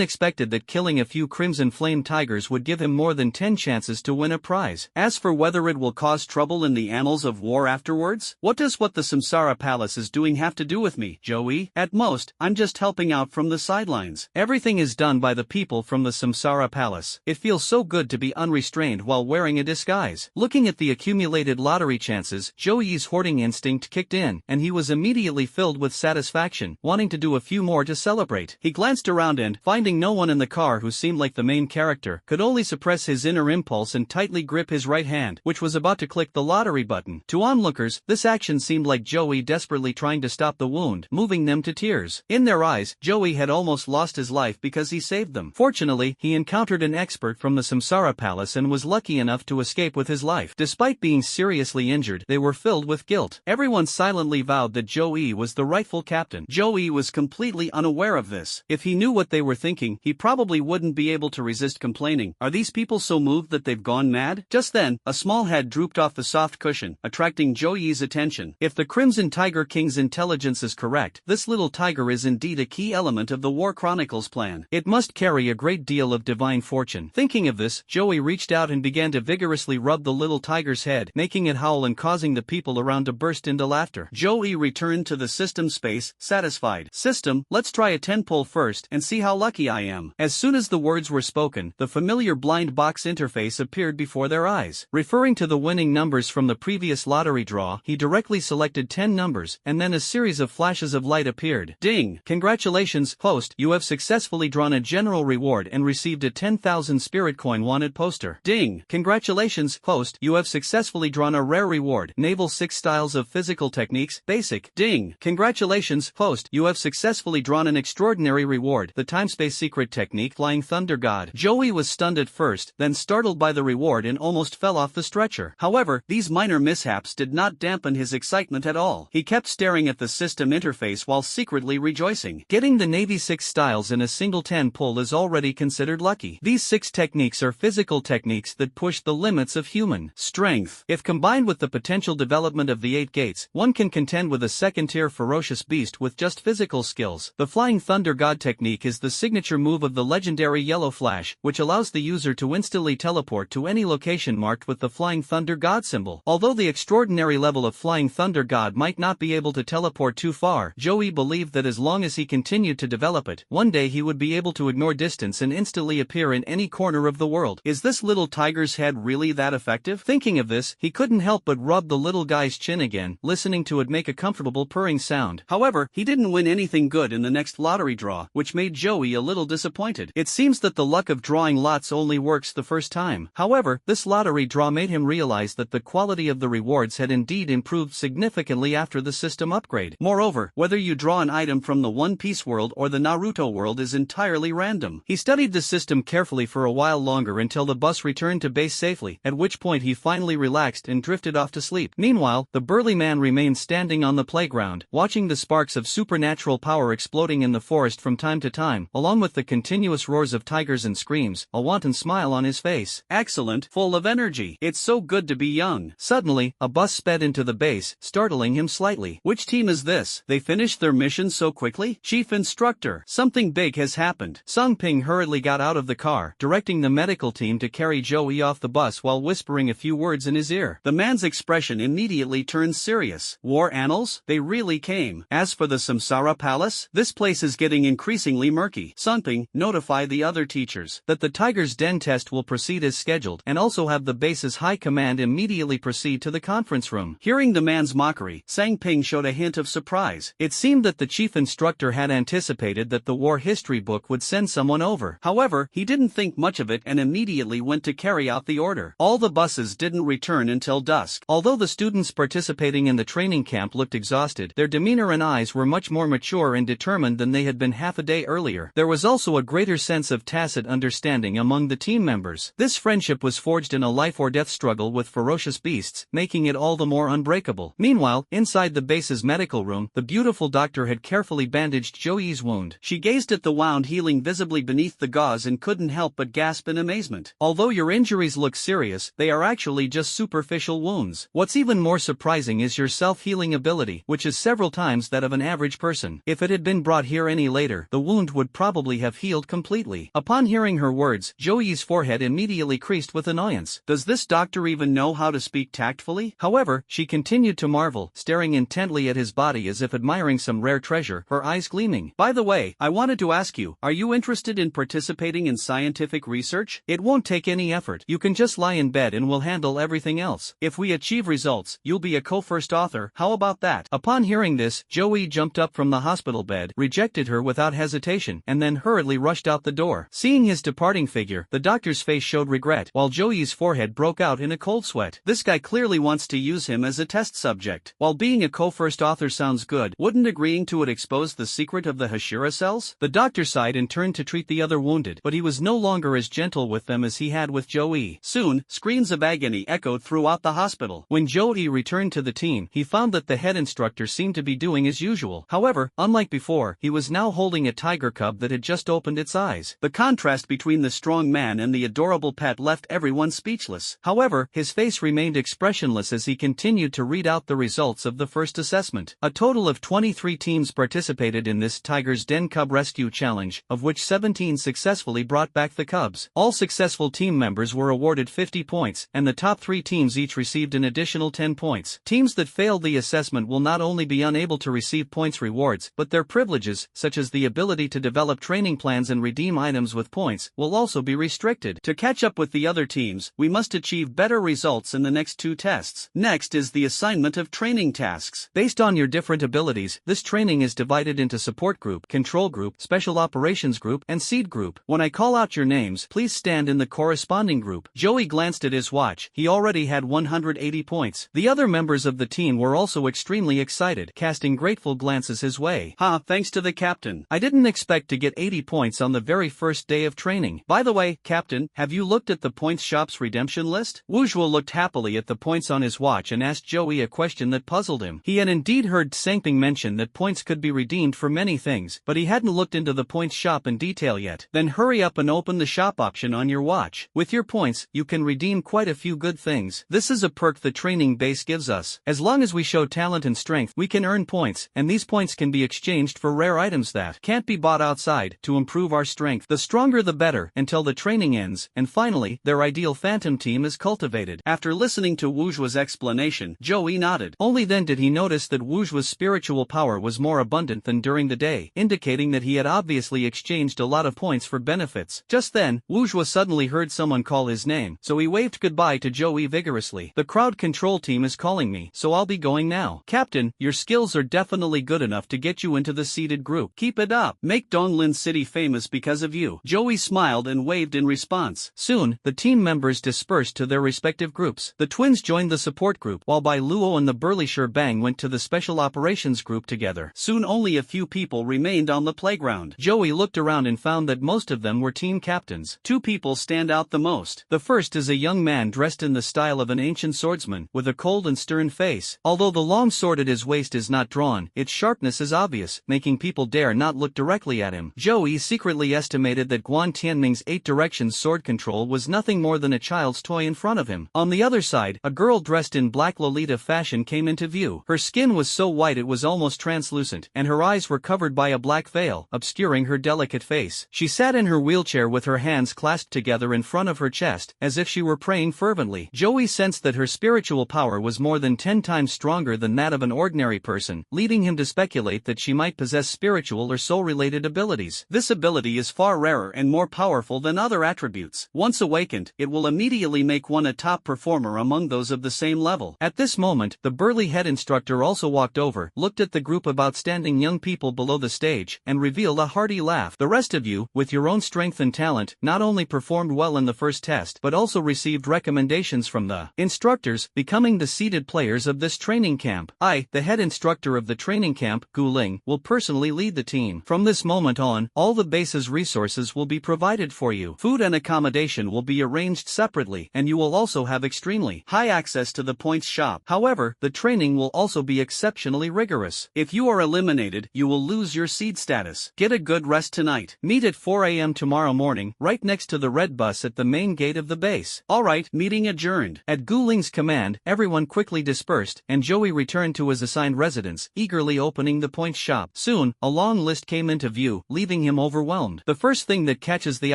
expected that killing a few Crimson Flame Tigers would give him more than 10 chances to win a prize. As for whether it will cause trouble in the annals of war afterwards, what does what the Samsara Palace is doing have to do with me, Joey? At most, I'm just helping out from the sidelines. Everything is done by the people from the Samsara Palace. It feels so good to be unrestrained while wearing a disguise. Looking at the accumulated lottery chances, Joey's hoarding instinct kicked in, and he was immediately filled with satisfaction, wanting to do a few more to celebrate. He glanced around and, finding no one in the car who seemed like the main character, could only suppress his inner impulse and tightly grip his right hand, which was about to click the lottery button. To onlookers, this action seemed like Joey desperately trying to stop the wound, moving them to tears. In their eyes, Joey had almost lost his life because he saved them. Fortunately, he encountered an expert from the Samsara Palace and was lucky enough to escape with his life. Despite Despite being seriously injured, they were filled with guilt. Everyone silently vowed that Joey was the rightful captain. Joey was completely unaware of this. If he knew what they were thinking, he probably wouldn't be able to resist complaining. Are these people so moved that they've gone mad? Just then, a small head drooped off the soft cushion, attracting Joey's attention. If the Crimson Tiger King's intelligence is correct, this little tiger is indeed a key element of the War Chronicles plan. It must carry a great deal of divine fortune. Thinking of this, Joey reached out and began to vigorously rub the little tiger's head, making it howl and causing the people around to burst into laughter. Joey returned to the system space, satisfied. System, let's try a 10-pull first and see how lucky I am. As soon as the words were spoken, the familiar blind box interface appeared before their eyes. Referring to the winning numbers from the previous lottery draw, he directly selected 10 numbers, and then a series of flashes of light appeared. Ding! Congratulations, host, you have successfully drawn a general reward and received a 10,000 spirit coin wanted poster. Ding! Congratulations, host, you have successfully drawn a rare reward. Naval 6 styles of physical techniques, basic. Ding! Congratulations, host, you have successfully drawn an extraordinary reward. The time-space secret technique, Flying Thunder God. Joey was stunned at first, then startled by the reward and almost fell off the stretcher. However, these minor mishaps did not dampen his excitement at all. He kept staring at the system interface while secretly rejoicing. Getting the Navy 6 styles in a single 10 pull is already considered lucky. These 6 techniques are physical techniques that push the limits of human strength. If combined with the potential development of the 8 gates, one can contend with a second-tier ferocious beast with just physical skills. The Flying Thunder God technique is the signature move of the legendary Yellow Flash, which allows the user to instantly teleport to any location marked with the Flying Thunder God symbol. Although the extraordinary level of Flying Thunder God might not be able to teleport too far, Joey believed that as long as he continued to develop it, one day he would be able to ignore distance and instantly appear in any corner of the world. Is this little tiger's head really that effective? Thinking of this, he couldn't help but rub the little guy's chin again, listening to it make a comfortable purring sound. However, he didn't win anything good in the next lottery draw, which made Joey a little disappointed. It seems that the luck of drawing lots only works the first time. However, this lottery draw made him realize that the quality of the rewards had indeed improved significantly after the system upgrade. Moreover, whether you draw an item from the One Piece world or the Naruto world is entirely random. He studied the system carefully for a while longer until the bus returned to base safely, at which point he finally relaxed and drifted off to sleep. Meanwhile, the burly man remained standing on the playground, watching the sparks of supernatural power exploding in the forest from time to time, along with the continuous roars of tigers and screams, a wanton smile on his face. Excellent, full of energy. It's so good to be young. Suddenly, a bus sped into the base, startling him slightly. Which team is this? They finished their mission so quickly? Chief Instructor, something big has happened. Sung Ping hurriedly got out of the car, directing the medical team to carry Joey off the bus while whispering a few words in his ear. The man's expression immediately turned serious. War annals? They really came. As for the Samsara Palace, this place is getting increasingly murky. Sung Ping, notify the other teachers that the Tiger's Den test will proceed as scheduled, and also have the base's high command immediately proceed to the conference room. Hearing the man's mockery, Sang Ping showed a hint of surprise. It seemed that the chief instructor had anticipated that the war history book would send someone over. However, he didn't think much of it and immediately went to carry out the order. All the buses didn't return until dusk. Although the students participating in the training camp looked exhausted, their demeanor and eyes were much more mature and determined than they had been half a day earlier. There was also a greater sense of tacit understanding among the team members. This friendship was forged in a life-or-death struggle with ferocious beasts, making it all the more unbreakable. Meanwhile, inside the base's medical room, the beautiful doctor had carefully bandaged Joey's wound. She gazed at the wound healing visibly beneath the gauze and couldn't help but gasp in amazement. Although your injuries look serious, they are actually just superficial wounds. What's even more surprising is your self-healing ability, which is several times that of an average person. If it had been brought here any later, the wound would probably have healed completely. Upon hearing her words, Joey's forehead immediately creased with annoyance. Does this doctor even know how to speak tactfully? However, she continued to marvel, staring intently at his body as if admiring some rare treasure, her eyes gleaming. By the way, I wanted to ask you, are you interested in participating in scientific research? It won't take any effort. You can just lie in bed and we'll handle everything else. If we achieve results, you'll be a co-first author. How about that? Upon hearing this, Joey jumped up from the hospital bed, rejected her without hesitation, and then hurriedly rushed out the door. Seeing his departing figure, the doctor's face showed regret, while Joey's forehead broke out in a cold sweat. This guy clearly wants to use him as a test subject. While being a co-first author sounds good, wouldn't agreeing to it expose the secret of the Hashira cells? The doctor sighed and turned to treat the other wounded, but he was no longer as gentle with them as he had with Joey. Soon, screams of agony echoed throughout the hospital. When Joey returned to the team, he found that the head instructor seemed to be doing as usual. However, unlike before, he was now holding a tiger cub that had just opened its eyes. The contrast between the strong man and the adorable pet left everyone speechless. However, his face remained expressionless as he continued to read out the results of the first assessment. A total of 23 teams participated in this Tiger's Den Cub Rescue Challenge, of which 17 successfully brought back the cubs. All successful team members were awarded 50 points, and the top 3 teams each received an additional 10 points. Teams that failed the assessment will not only be unable to receive points rewards, but their privileges, such as the ability to develop training plans and redeem items with points, will also be restricted. To catch up with the other teams, we must achieve better results in the next 2 tests. Next is the assignment of training tasks. Based on your different abilities, this training is divided into support group, control group, special operations group, and seed group. When I call out your names, please stand in the corresponding group. Joey glanced at his watch. He already had 180 points. The other members of the team were also extremely excited, casting grateful glances his way. Thanks to the captain. I didn't expect to get 80 points on the very first day of training. By the way, Captain, have you looked at the points shop's redemption list? Wuzhuo looked happily at the points on his watch and asked Joey a question that puzzled him. He had indeed heard Sangping mention that points could be redeemed for many things, but he hadn't looked into the points shop in detail yet. Then hurry up and open the shop option on your watch. With your points, you can redeem quite a few good things. This is a perk the training base gives us. As long as we show talent and strength, we can earn points, and these points can be exchanged for rare items that can't be bought outside. To improve our strength, the stronger the better, until the training ends, and finally, their ideal phantom team is cultivated. After listening to Wuzhuo's explanation, Joey nodded. Only then did he notice that Wuzhuo's spiritual power was more abundant than during the day, indicating that he had obviously exchanged a lot of points for benefits. Just then, Wuzhuo suddenly heard someone call his name, so he waved goodbye to Joey vigorously. The crowd control team is calling me, so I'll be going now. Captain, your skills are definitely good enough to get you into the seeded group. Keep it up. Make Donglin City famous because of you. Joey smiled and waved in response. Soon, the team members dispersed to their respective groups. The twins joined the support group, while Bai Luo and the burly Bang went to the special operations group together. Soon only a few people remained on the playground. Joey looked around and found that most of them were team captains. 2 people stand out the most. The first is a young man dressed in the style of an ancient swordsman, with a cold and stern face. Although the long sword at his waist is not drawn, its sharpness is obvious, making people dare not look directly at him. Joey secretly estimated that Guan Tianming's 8 directions sword control was nothing more than a child's toy in front of him. On the other side, a girl dressed in black Lolita fashion came into view. Her skin was so white it was almost translucent, and her eyes were covered by a black veil, obscuring her delicate face. She sat in her wheelchair with her hands clasped together in front of her chest, as if she were praying fervently. Joey sensed that her spiritual power was more than 10 times stronger than that of an ordinary person, leading him to speculate that she might possess spiritual or soul-related abilities. This ability is far rarer and more powerful than other attributes. Once awakened, it will immediately make one a top performer among those of the same level. At this moment, the burly head instructor also walked over, looked at the group of outstanding young people below the stage, and revealed a hearty laugh. The rest of you, with your own strength and talent, not only performed well in the first test, but also received recommendations from the instructors, becoming the seeded players of this training camp. I, the head instructor of the training camp, Gu Ling, will personally lead the team. From this moment on, all the base's resources will be provided for you. Food and accommodation will be arranged separately, and you will also have extremely high access to the points shop. However, the training will also be exceptionally rigorous. If you are eliminated, you will lose your seed status. Get a good rest tonight. Meet at 4 a.m. tomorrow morning, right next to the red bus at the main gate of the base. Alright, meeting adjourned. At Gu Ling's command, everyone quickly dispersed, and Joey returned to his assigned residence, eagerly opening the points shop. Soon, a long list came into view, leaving him overwhelmed. The first thing that catches the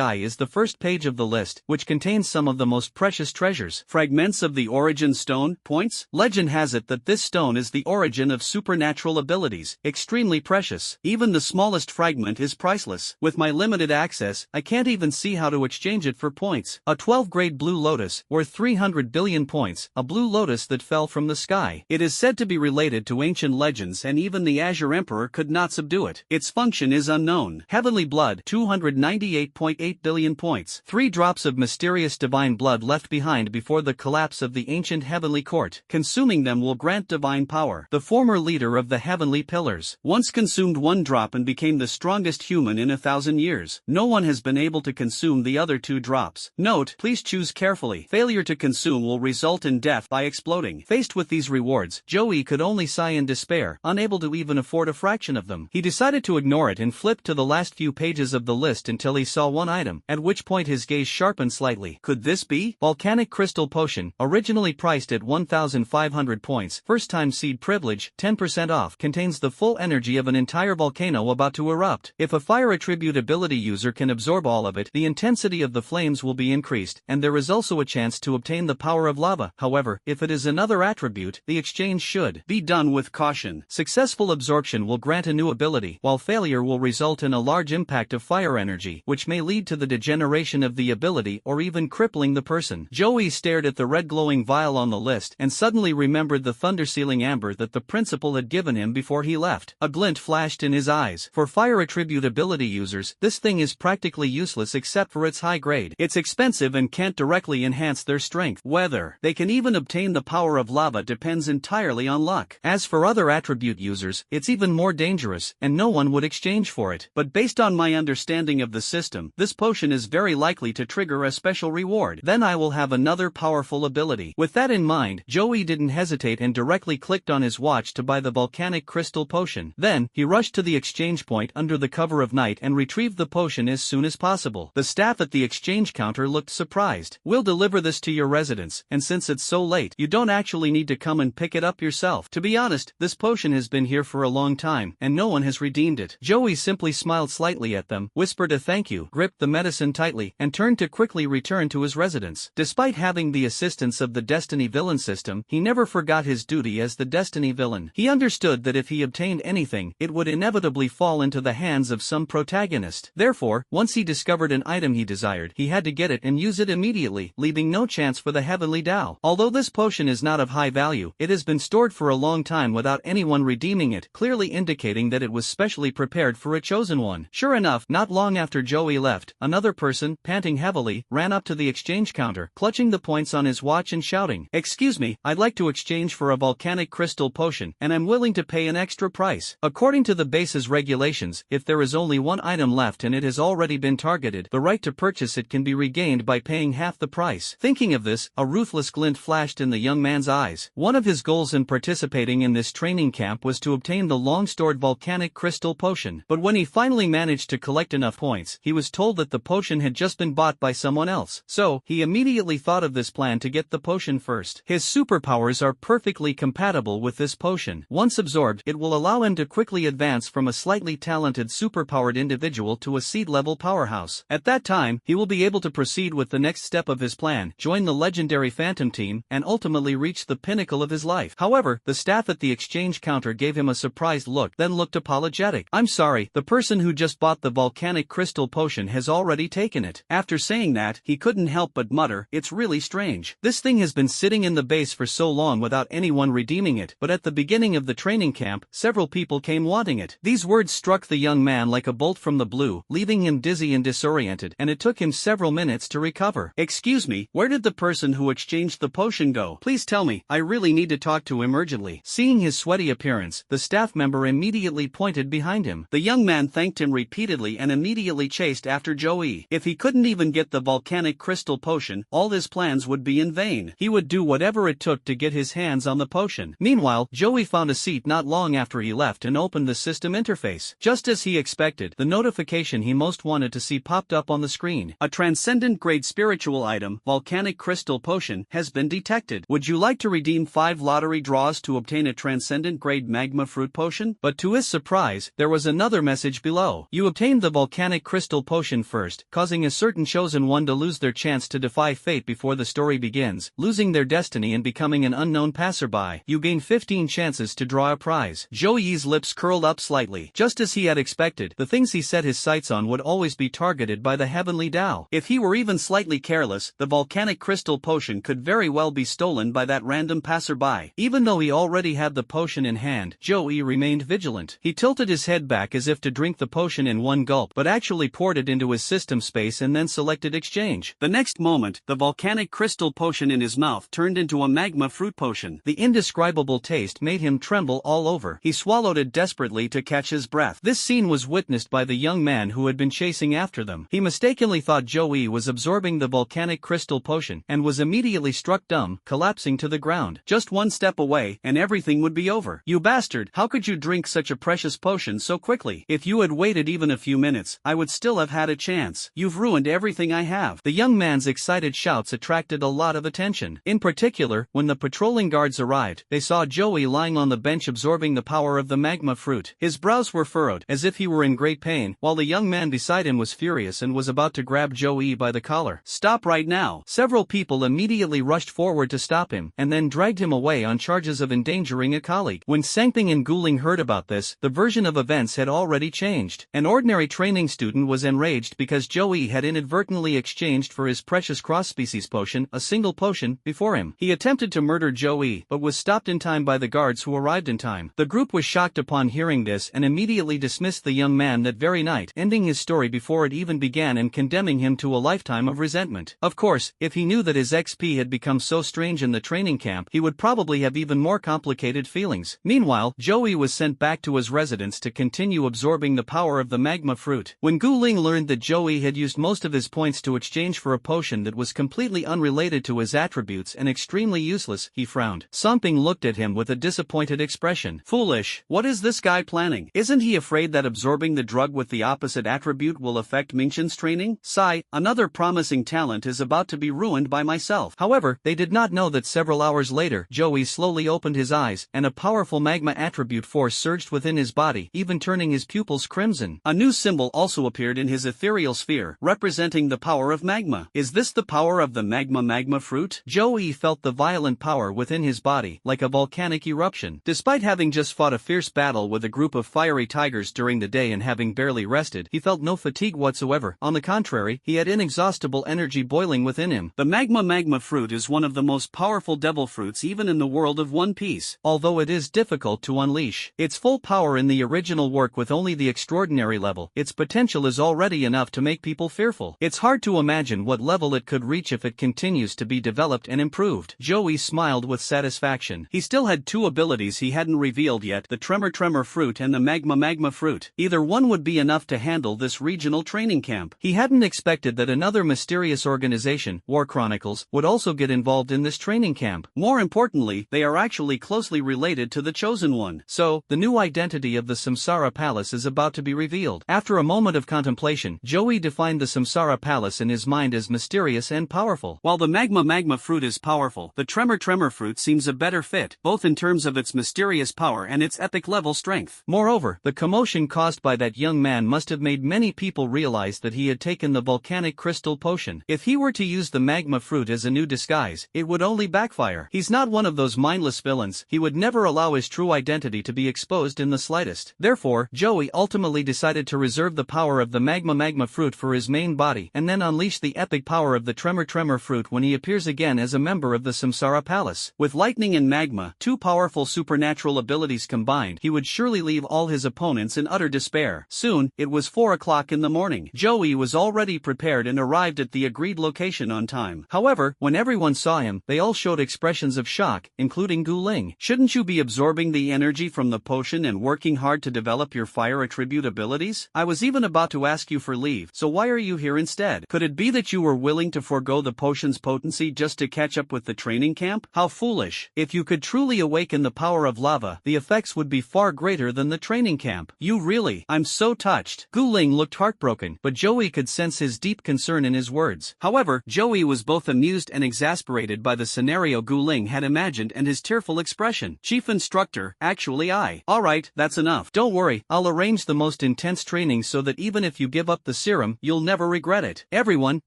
eye is the first page of the list, which contains some of the most precious treasures. Fragments of the origin stone, points? Legend has it that this stone is the origin of supernatural abilities, extremely precious. Even the smallest fragment is priceless. With my limited access, I can't even see how to exchange it for points. A 12-grade blue lotus, worth 300 billion points, a blue lotus that fell from the sky. It is said to be related to ancient legends, and even the Azure Emperor could not subdue it. Its function is unknown. Heavenly blood, 298.8 billion points. 3 drops of mysterious divine blood left behind before the collapse of the ancient heavenly court. Consuming them will grant divine power. The former leader of the heavenly pillars once consumed 1 drop and became the strongest human in 1,000 years. No one has been able to consume the other 2 drops. Note, please choose carefully. Failure to consume consume will result in death by exploding. Faced with these rewards, Joey could only sigh in despair, unable to even afford a fraction of them. He decided to ignore it and flipped to the last few pages of the list until he saw one item, at which point his gaze sharpened slightly. Could this be? Volcanic Crystal Potion, originally priced at 1,500 points, first-time seed privilege, 10% off, contains the full energy of an entire volcano about to erupt. If a fire attribute ability user can absorb all of it, the intensity of the flames will be increased, and there is also a chance to obtain the power of lava. However, if it is another attribute, the exchange should be done with caution. Successful absorption will grant a new ability, while failure will result in a large impact of fire energy, which may lead to the degeneration of the ability or even crippling the person. Joey stared at the red glowing vial on the list and suddenly remembered the thundersealing amber that the principal had given him before he left. A glint flashed in his eyes. For fire attribute ability users, this thing is practically useless except for its high grade. It's expensive and can't directly enhance their strength. Whether they can even obtain the power of lava depends entirely on luck. As for other attribute users, it's even more dangerous, and no one would exchange for it. But based on my understanding of the system, this potion is very likely to trigger a special reward. Then I will have another powerful ability. With that in mind, Joey didn't hesitate and directly clicked on his watch to buy the volcanic crystal potion. Then, he rushed to the exchange point under the cover of night and retrieved the potion as soon as possible. The staff at the exchange counter looked surprised. "We'll deliver this to your residence, and since it's so late, you don't actually need to come and pick it up yourself. To be honest, this potion has been here for a long time, and no one has redeemed it." Joey simply smiled slightly at them, whispered a thank you, gripped the medicine tightly, and turned to quickly return to his residence. Despite having the assistance of the Destiny villain system, he never forgot his duty as the Destiny villain. He understood that if he obtained anything, it would inevitably fall into the hands of some protagonist. Therefore, once he discovered an item he desired, he had to get it and use it immediately, leaving no chance for the heavenly Tao. Although this potion is not of high value, it has been stored for a long time without anyone redeeming it, clearly indicating that it was specially prepared for a chosen one. Sure enough, not long after Joey left, another person, panting heavily, ran up to the exchange counter, clutching the points on his watch and shouting, "Excuse me, I'd like to exchange for a volcanic crystal potion, and I'm willing to pay an extra price." According to the base's regulations, if there is only one item left and it has already been targeted, the right to purchase it can be regained by paying half the price. Thinking of this, a ruthless glint flashed in the young man's eyes. One of his goals in participating in this training camp was to obtain the long-stored volcanic crystal potion. But when he finally managed to collect enough points, he was told that the potion had just been bought by someone else. So, he immediately thought of this plan to get the potion first. His superpowers are perfectly compatible with this potion. Once absorbed, it will allow him to quickly advance from a slightly talented superpowered individual to a seed-level powerhouse. At that time, he will be able to proceed with the next step of his plan, join the legendary Phantom team, and ultimately reach the pinnacle of his life. However, the staff at the exchange counter gave him a surprised look, then looked apologetic. "I'm sorry, the person who just bought the volcanic crystal potion has already taken it." After saying that, he couldn't help but mutter, "It's really strange. This thing has been sitting in the base for so long without anyone redeeming it, but at the beginning of the training camp, several people came wanting it." These words struck the young man like a bolt from the blue, leaving him dizzy and disoriented, and it took him several minutes to recover. "Excuse me, where did the person who exchanged the potion go? Please tell me, I really need to talk to him urgently." Seeing his sweaty appearance, the staff member immediately pointed behind him. The young man thanked him repeatedly and immediately chased after Joey. If he couldn't even get the volcanic crystal potion, all his plans would be in vain. He would do whatever it took to get his hands on the potion. Meanwhile, Joey found a seat not long after he left and opened the system interface. Just as he expected, the notification he most wanted to see popped up on the screen. "A transcendent grade spiritual item, volcanic crystal potion, has been detected. Would you like to redeem 5 lottery draws to obtain a transcendent grade magma fruit potion?" But to his surprise, there was another message below. "You obtained the volcanic crystal potion first, causing a certain chosen one to lose their chance to defy fate before the story begins, losing their destiny and becoming an unknown passerby. You gain 15 chances to draw a prize." Joey's lips curled up slightly. Just as he had expected, the things he set his sights on would always be targeted by the heavenly Tao. If he were even slightly careless, the volcanic crystal potion could very well be stolen by that random passerby. Even though he already had the potion in hand, Joey remained vigilant. He tilted his head back as if to drink the potion in one gulp, but actually poured it into his system space and then selected exchange. The next moment, the volcanic crystal potion in his mouth turned into a magma fruit potion. The indescribable taste made him tremble all over. He swallowed it desperately to catch his breath. This scene was witnessed by the young man who had been chasing after them. He mistakenly thought Joey was absorbing the volcanic crystal potion, and and was immediately struck dumb, collapsing to the ground. Just one step away, and everything would be over. You bastard, how could you drink such a precious potion so quickly? If you had waited even a few minutes, I would still have had a chance. You've ruined everything I have. The young man's excited shouts attracted a lot of attention. In particular, when the patrolling guards arrived, they saw Joey lying on the bench absorbing the power of the magma fruit. His brows were furrowed, as if he were in great pain, while the young man beside him was furious and was about to grab Joey by the collar. Stop right now. Several people immediately rushed forward to stop him, and then dragged him away on charges of endangering a colleague. When Sangping and Guling heard about this, the version of events had already changed. An ordinary training student was enraged because Joey had inadvertently exchanged for his precious cross-species potion a single potion before him. He attempted to murder Joey, but was stopped in time by the guards who arrived in time. The group was shocked upon hearing this and immediately dismissed the young man that very night, ending his story before it even began and condemning him to a lifetime of resentment. Of course, if he knew that his XP had become so strange in the training camp, he would probably have even more complicated feelings. Meanwhile, Joey was sent back to his residence to continue absorbing the power of the magma fruit. When Guling learned that Joey had used most of his points to exchange for a potion that was completely unrelated to his attributes and extremely useless, he frowned. Sangping looked at him with a disappointed expression. Foolish. What is this guy planning? Isn't he afraid that absorbing the drug with the opposite attribute will affect Mingchen's training? Sigh, another promising talent is about to be ruined by myself. However, they did not know that several hours later, Joey slowly opened his eyes, and a powerful magma attribute force surged within his body, even turning his pupils crimson. A new symbol also appeared in his ethereal sphere, representing the power of magma. Is this the power of the magma fruit? Joey felt the violent power within his body, like a volcanic eruption. Despite having just fought a fierce battle with a group of fiery tigers during the day and having barely rested, he felt no fatigue whatsoever. On the contrary, he had inexhaustible energy boiling within him. The magma fruit is one of the most powerful devil fruits even in the world of One Piece. Although it is difficult to unleash its full power in the original work with only the extraordinary level, its potential is already enough to make people fearful. It's hard to imagine what level it could reach if it continues to be developed and improved. Joey smiled with satisfaction. He still had two abilities he hadn't revealed yet, the tremor fruit and the magma fruit. Either one would be enough to handle this regional training camp. He hadn't expected that another mysterious organization, War Chronicles, would also get involved in this training camp. More importantly, they are actually closely related to the Chosen One. So, the new identity of the Samsara Palace is about to be revealed. After a moment of contemplation, Joey defined the Samsara Palace in his mind as mysterious and powerful. While the magma fruit is powerful, the tremor fruit seems a better fit, both in terms of its mysterious power and its epic level strength. Moreover, the commotion caused by that young man must have made many people realize that he had taken the volcanic crystal potion. If he were to use the magma fruit as a new disguise, it would only backfire. He's not one of those mindless villains. He would never allow his true identity to be exposed in the slightest. Therefore, Joey ultimately decided to reserve the power of the magma fruit for his main body and then unleash the epic power of the tremor fruit when he appears again as a member of the Samsara Palace. With lightning and magma, two powerful supernatural abilities combined, he would surely leave all his opponents in utter despair. Soon, it was 4 o'clock in the morning. Joey was already prepared and arrived at the agreed location on time. However, when everyone saw him, they all showed expressions of shock, including Guling. Shouldn't you be absorbing the energy from the potion and working hard to develop your fire attribute abilities? I was even about to ask you for leave, so why are you here instead? Could it be that you were willing to forego the potion's potency just to catch up with the training camp? How foolish. If you could truly awaken the power of lava, the effects would be far greater than the training camp. You really? I'm so touched. Guling looked heartbroken, but Joey could sense his deep concern in his words. However, Joey was both amused and exasperated by the scenario Guling had imagined and his tearful expression. Chief Instructor, actually Alright, that's enough. Don't worry, I'll arrange the most intense training so that even if you give up the serum, you'll never regret it. Everyone,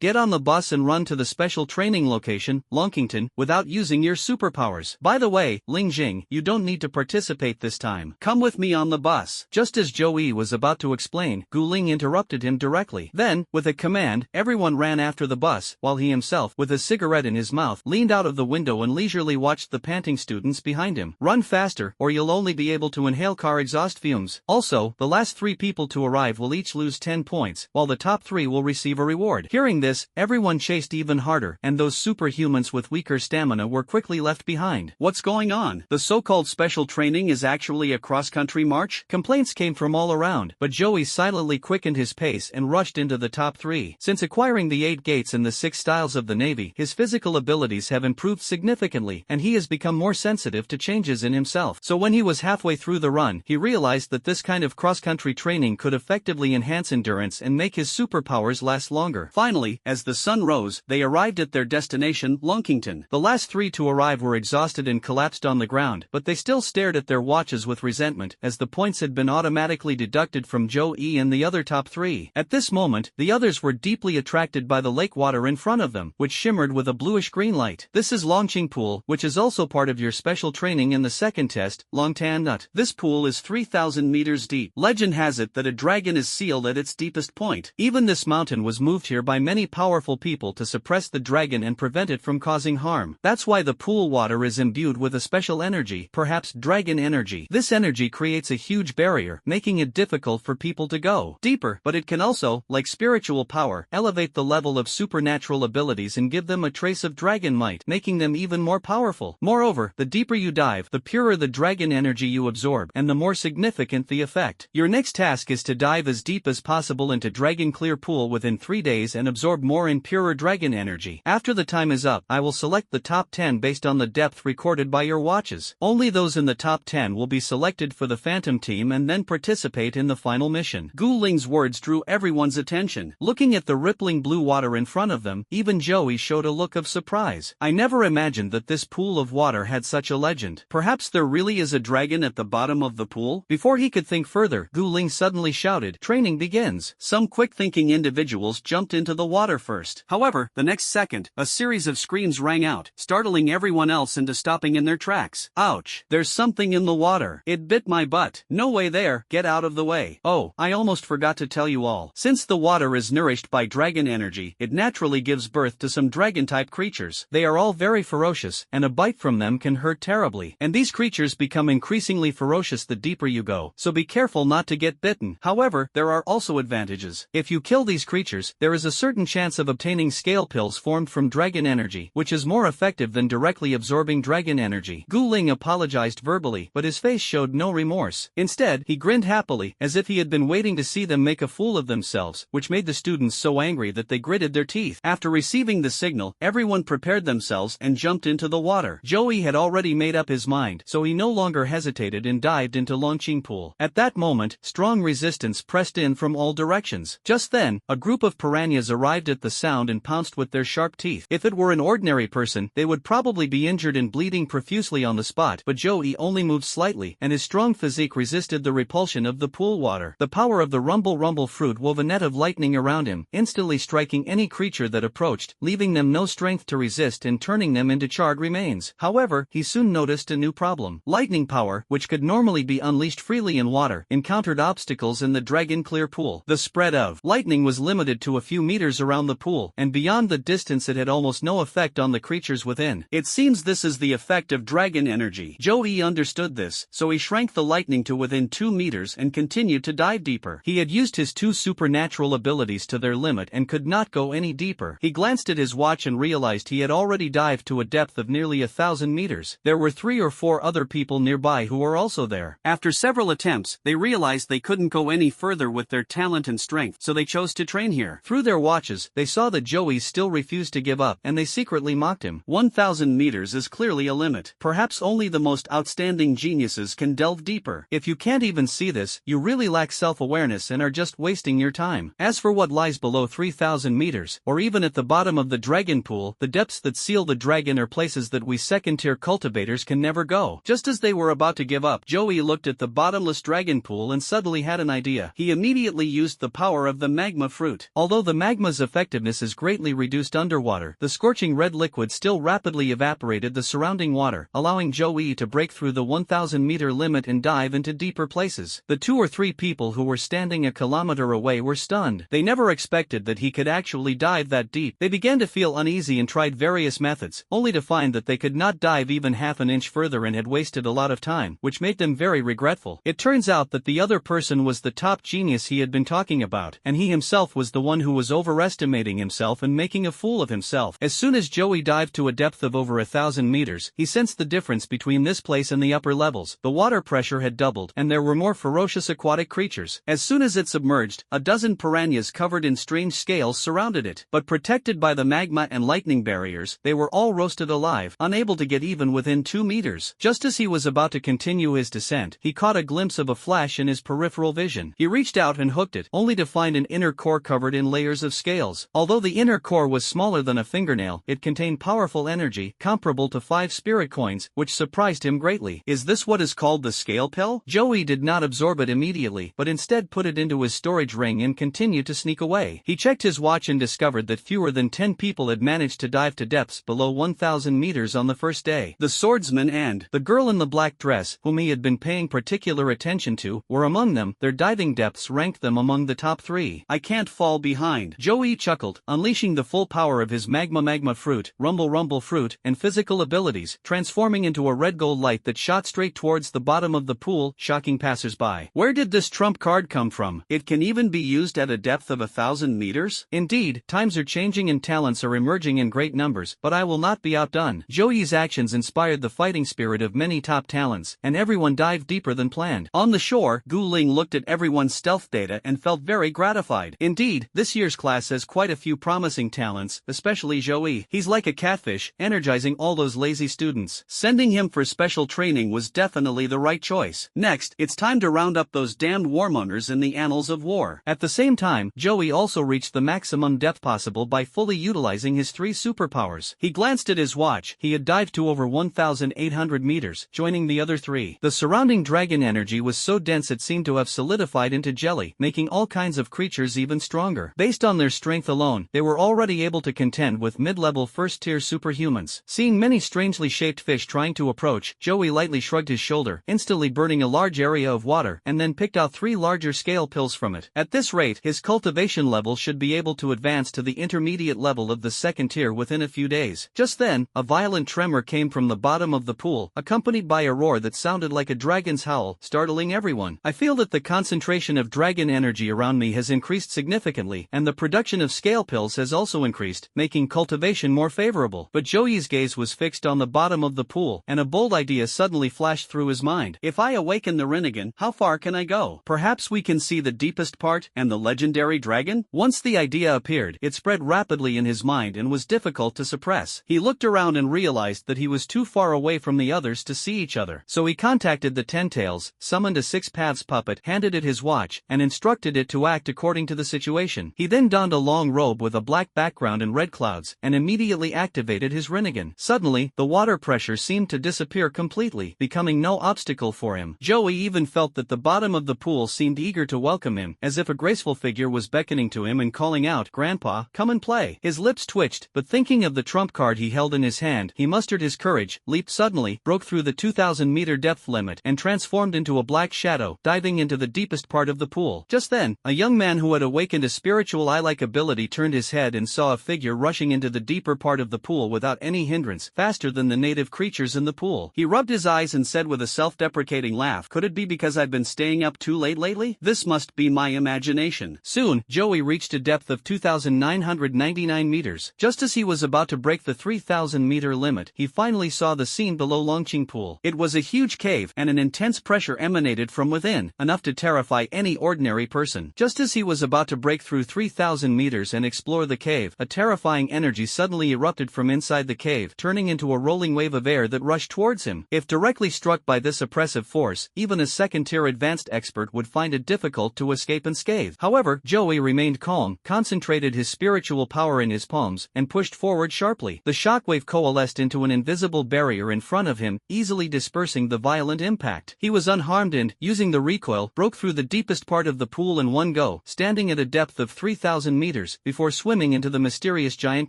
get on the bus and run to the special training location, Lonkington, without using your superpowers. By the way, Ling Jing, you don't need to participate this time. Come with me on the bus. Just as Joey was about to explain, Guling interrupted him directly. Then, with a command, everyone ran after the bus, while he himself, with a cigarette in his mouth, leaned out of the window and leisurely watched the panting students behind him. Run faster, or you'll only be able to inhale car exhaust fumes. Also, the last 3 people to arrive will each lose 10 points, while the top 3 will receive a reward. Hearing this, everyone chased even harder, and those superhumans with weaker stamina were quickly left behind. What's going on? The so-called special training is actually a cross-country march? Complaints came from all around, but Joey silently quickened his pace and rushed into the top 3. Since acquiring the 8 gates and the 6 styles of the Navy, Navy, his physical abilities have improved significantly and he has become more sensitive to changes in himself. So when he was halfway through the run, he realized that this kind of cross-country training could effectively enhance endurance and make his superpowers last longer. Finally, as the sun rose, they arrived at their destination, Lonkington. The last three to arrive were exhausted and collapsed on the ground, but they still stared at their watches with resentment, as the points had been automatically deducted from Joey and the other top three. At this moment, the others were deeply attracted by the lake water in front of them, which shimmered with a bluish-green light. This is Longqing Pool, which is also part of your special training in the second test, Longtan Nut. This pool is 3,000 meters deep. Legend has it that a dragon is sealed at its deepest point. Even this mountain was moved here by many powerful people to suppress the dragon and prevent it from causing harm. That's why the pool water is imbued with a special energy, perhaps dragon energy. This energy creates a huge barrier, making it difficult for people to go deeper, but it can also, like spiritual power, elevate the level of supernatural abilities and give them a trace of dragon might, making them even more powerful. Moreover, the deeper you dive, the purer the dragon energy you absorb, and the more significant the effect. Your next task is to dive as deep as possible into Dragon Clear Pool within 3 days and absorb more and purer dragon energy. After the time is up, I will select the top 10 based on the depth recorded by your watches. Only those in the top 10 will be selected for the Phantom Team and then participate in the final mission. Gu Ling's words drew everyone's attention. Looking at the rippling blue water in front of them, even Joey showed a look of surprise. I never imagined that this pool of water had such a legend. Perhaps there really is a dragon at the bottom of the pool? Before he could think further, Gu Ling suddenly shouted, "Training begins." Some quick-thinking individuals jumped into the water first. However, the next second, a series of screams rang out, startling everyone else into stopping in their tracks. Ouch! There's something in the water. It bit my butt. No way there, get out of the way. Oh, I almost forgot to tell you all. Since the water is nourished by dragon energy, it naturally gives birth to some dragon-type creatures. They are all very ferocious, and a bite from them can hurt terribly. And these creatures become increasingly ferocious the deeper you go, so be careful not to get bitten. However, there are also advantages. If you kill these creatures, there is a certain chance of obtaining scale pills formed from dragon energy, which is more effective than directly absorbing dragon energy. Gu Ling apologized verbally, but his face showed no remorse. Instead, he grinned happily, as if he had been waiting to see them make a fool of themselves, which made the students so angry that they gritted their teeth. After receiving the signal, everyone prepared themselves and jumped into the water. Joey had already made up his mind, so he no longer hesitated and dived into Longqing Pool. At that moment, strong resistance pressed in from all directions. Just then, a group of piranhas arrived at the sound and pounced with their sharp teeth. If it were an ordinary person, they would probably be injured and bleeding profusely on the spot, but Joey only moved slightly, and his strong physique resisted the repulsion of the pool water. The power of the rumble fruit wove a net of lightning around him, instantly striking any creature that approached, leaving them no strength to resist and turning them into charred remains. However, he soon noticed a new problem. Lightning power, which could normally be unleashed freely in water, encountered obstacles in the Dragon Clear Pool. The spread of lightning was limited to a few meters around the pool, and beyond the distance it had almost no effect on the creatures within. It seems this is the effect of dragon energy. Joey understood this, so he shrank the lightning to within 2 meters and continued to dive deeper. He had used his 2 supernatural abilities to their limit and could not go any deeper. He glanced at his watch and realized he had already dived to a depth of nearly 1,000 meters. There were 3 or 4 other people nearby who were also there. After several attempts, they realized they couldn't go any further with their talent and strength, so they chose to train here. Through their watches, they saw that Joey still refused to give up, and they secretly mocked him. 1,000 meters is clearly a limit. Perhaps only the most outstanding geniuses can delve deeper. If you can't even see this, you really lack self-awareness and are just wasting your time. As for what lies below 3,000 meters, or even at the bottom of the dragon pool, the depths that seal the dragon are places that we second-tier cultivators can never go. Just as they were about to give up, Joey looked at the bottomless dragon pool and suddenly had an idea. He immediately used the power of the magma fruit. Although the magma's effectiveness is greatly reduced underwater, the scorching red liquid still rapidly evaporated the surrounding water, allowing Joey to break through the 1,000-meter limit and dive into deeper places. The 2 or 3 people who were standing a kilometer away were stunned. They never expected that he could actually dive that deep. They began to feel uneasy and tried various methods, only to find that they could not dive even half an inch further and had wasted a lot of time, which made them very regretful. It turns out that the other person was the top genius he had been talking about, and he himself was the one who was overestimating himself and making a fool of himself. As soon as Joey dived to a depth of over 1,000 meters, he sensed the difference between this place and the upper levels. The water pressure had doubled, and there were more ferocious aquatic creatures. As soon as it submerged, a dozen piranhas covered in strange scales surrounded it, but protected by the magma magma and lightning barriers, they were all roasted alive, unable to get even within 2 meters. Just as he was about to continue his descent, he caught a glimpse of a flash in his peripheral vision. He reached out and hooked it, only to find an inner core covered in layers of scales. Although the inner core was smaller than a fingernail, it contained powerful energy, comparable to 5 spirit coins, which surprised him greatly. Is this what is called the scale pill? Joey did not absorb it immediately, but instead put it into his storage ring and continued to sneak away. He checked his watch and discovered that fewer than 10 people had managed to dive to depths below 1,000 meters on the first day. The swordsman and the girl in the black dress, whom he had been paying particular attention to, were among them. Their diving depths ranked them among the top 3. I can't fall behind, Joey chuckled, unleashing the full power of his magma fruit, rumble fruit, and physical abilities, transforming into a red gold light that shot straight towards the bottom of the pool, shocking passers-by. Where did this trump card come from? It can even be used at a depth of 1,000 meters? Indeed, times are changing and talents are emerging in great numbers, but I will not be outdone. Joey's actions inspired the fighting spirit of many top talents, and everyone dived deeper than planned. On the shore, Gu Ling looked at everyone's stealth data and felt very gratified. Indeed, this year's class has quite a few promising talents, especially Joey. He's like a catfish, energizing all those lazy students. Sending him for special training was definitely the right choice. Next, it's time to round up those damned warmongers in the annals of war. At the same time, Joey also reached the maximum depth possible by fully utilizing his 3 superpowers. He glanced at his watch. He had dived to over 1,800 meters, joining the other 3. The surrounding dragon energy was so dense it seemed to have solidified into jelly, making all kinds of creatures even stronger. Based on their strength alone, they were already able to contend with mid-level first-tier superhumans. Seeing many strangely shaped fish trying to approach, Joey lightly shrugged his shoulder, instantly burning a large area of water, and then picked out 3 larger scale pills from it. At this rate, his cultivation level should be able to advance to the intermediate level of the second tier within a few days. Just then, a violent tremor came from the bottom of the pool, accompanied by a roar that sounded like a dragon's howl, startling everyone. I feel that the concentration of dragon energy around me has increased significantly, and the production of scale pills has also increased, making cultivation more favorable. But Joey's gaze was fixed on the bottom of the pool, and a bold idea suddenly flashed through his mind. If I awaken the Rinnegan, how far can I go? Perhaps we can see the deepest part, and the legendary dragon? Once the idea appeared, it spread rapidly in his mind and was difficult to suppress. He looked around and realized that he was too far away from the others to see each other. So he contacted the Ten Tails, summoned a 6 Paths puppet, handed it his watch, and instructed it to act according to the situation. He then donned a long robe with a black background and red clouds, and immediately activated his Rinnegan. Suddenly, the water pressure seemed to disappear completely, becoming no obstacle for him. Joey even felt that the bottom of the pool seemed eager to welcome him, as if a graceful figure was beckoning to him and calling out, "Grandpa, come and play." His lips twitched, but thinking of the trump card he held in his hand, he mustered his courage, leaped suddenly, broke through the 2,000-meter depth limit, and transformed into a black shadow, diving into the deepest part of the pool. Just then, a young man who had awakened a spiritual eye-like ability turned his head and saw a figure rushing into the deeper part of the pool without any hindrance, faster than the native creatures in the pool. He rubbed his eyes and said with a self-deprecating laugh, "Could it be because I've been staying up too late lately? This must be my imagination." Soon, Joey reached a depth of 2,999 meters. Just as he was about to break the 3,000-meter limit, he finally saw the scene below Longqing Pool. It was a huge cave, and an intense pressure emanated from within, enough to terrify any ordinary person. Just as he was about to break through 3,000 meters and explore the cave, a terrifying energy suddenly erupted from inside the cave, turning into a rolling wave of air that rushed towards him. If directly struck by this oppressive force, even a second-tier advanced expert would find it difficult to escape unscathed. However, Joey remained calm, concentrated his spiritual power in his palms, and pushed forward sharply. The shockwave coalesced into an invisible barrier in front of him, easily dispersing the violent impact. He was unharmed and, using the recoil, broke through the deepest part of the pool in one go, standing at a depth of 3,000 meters, before swimming into the mysterious giant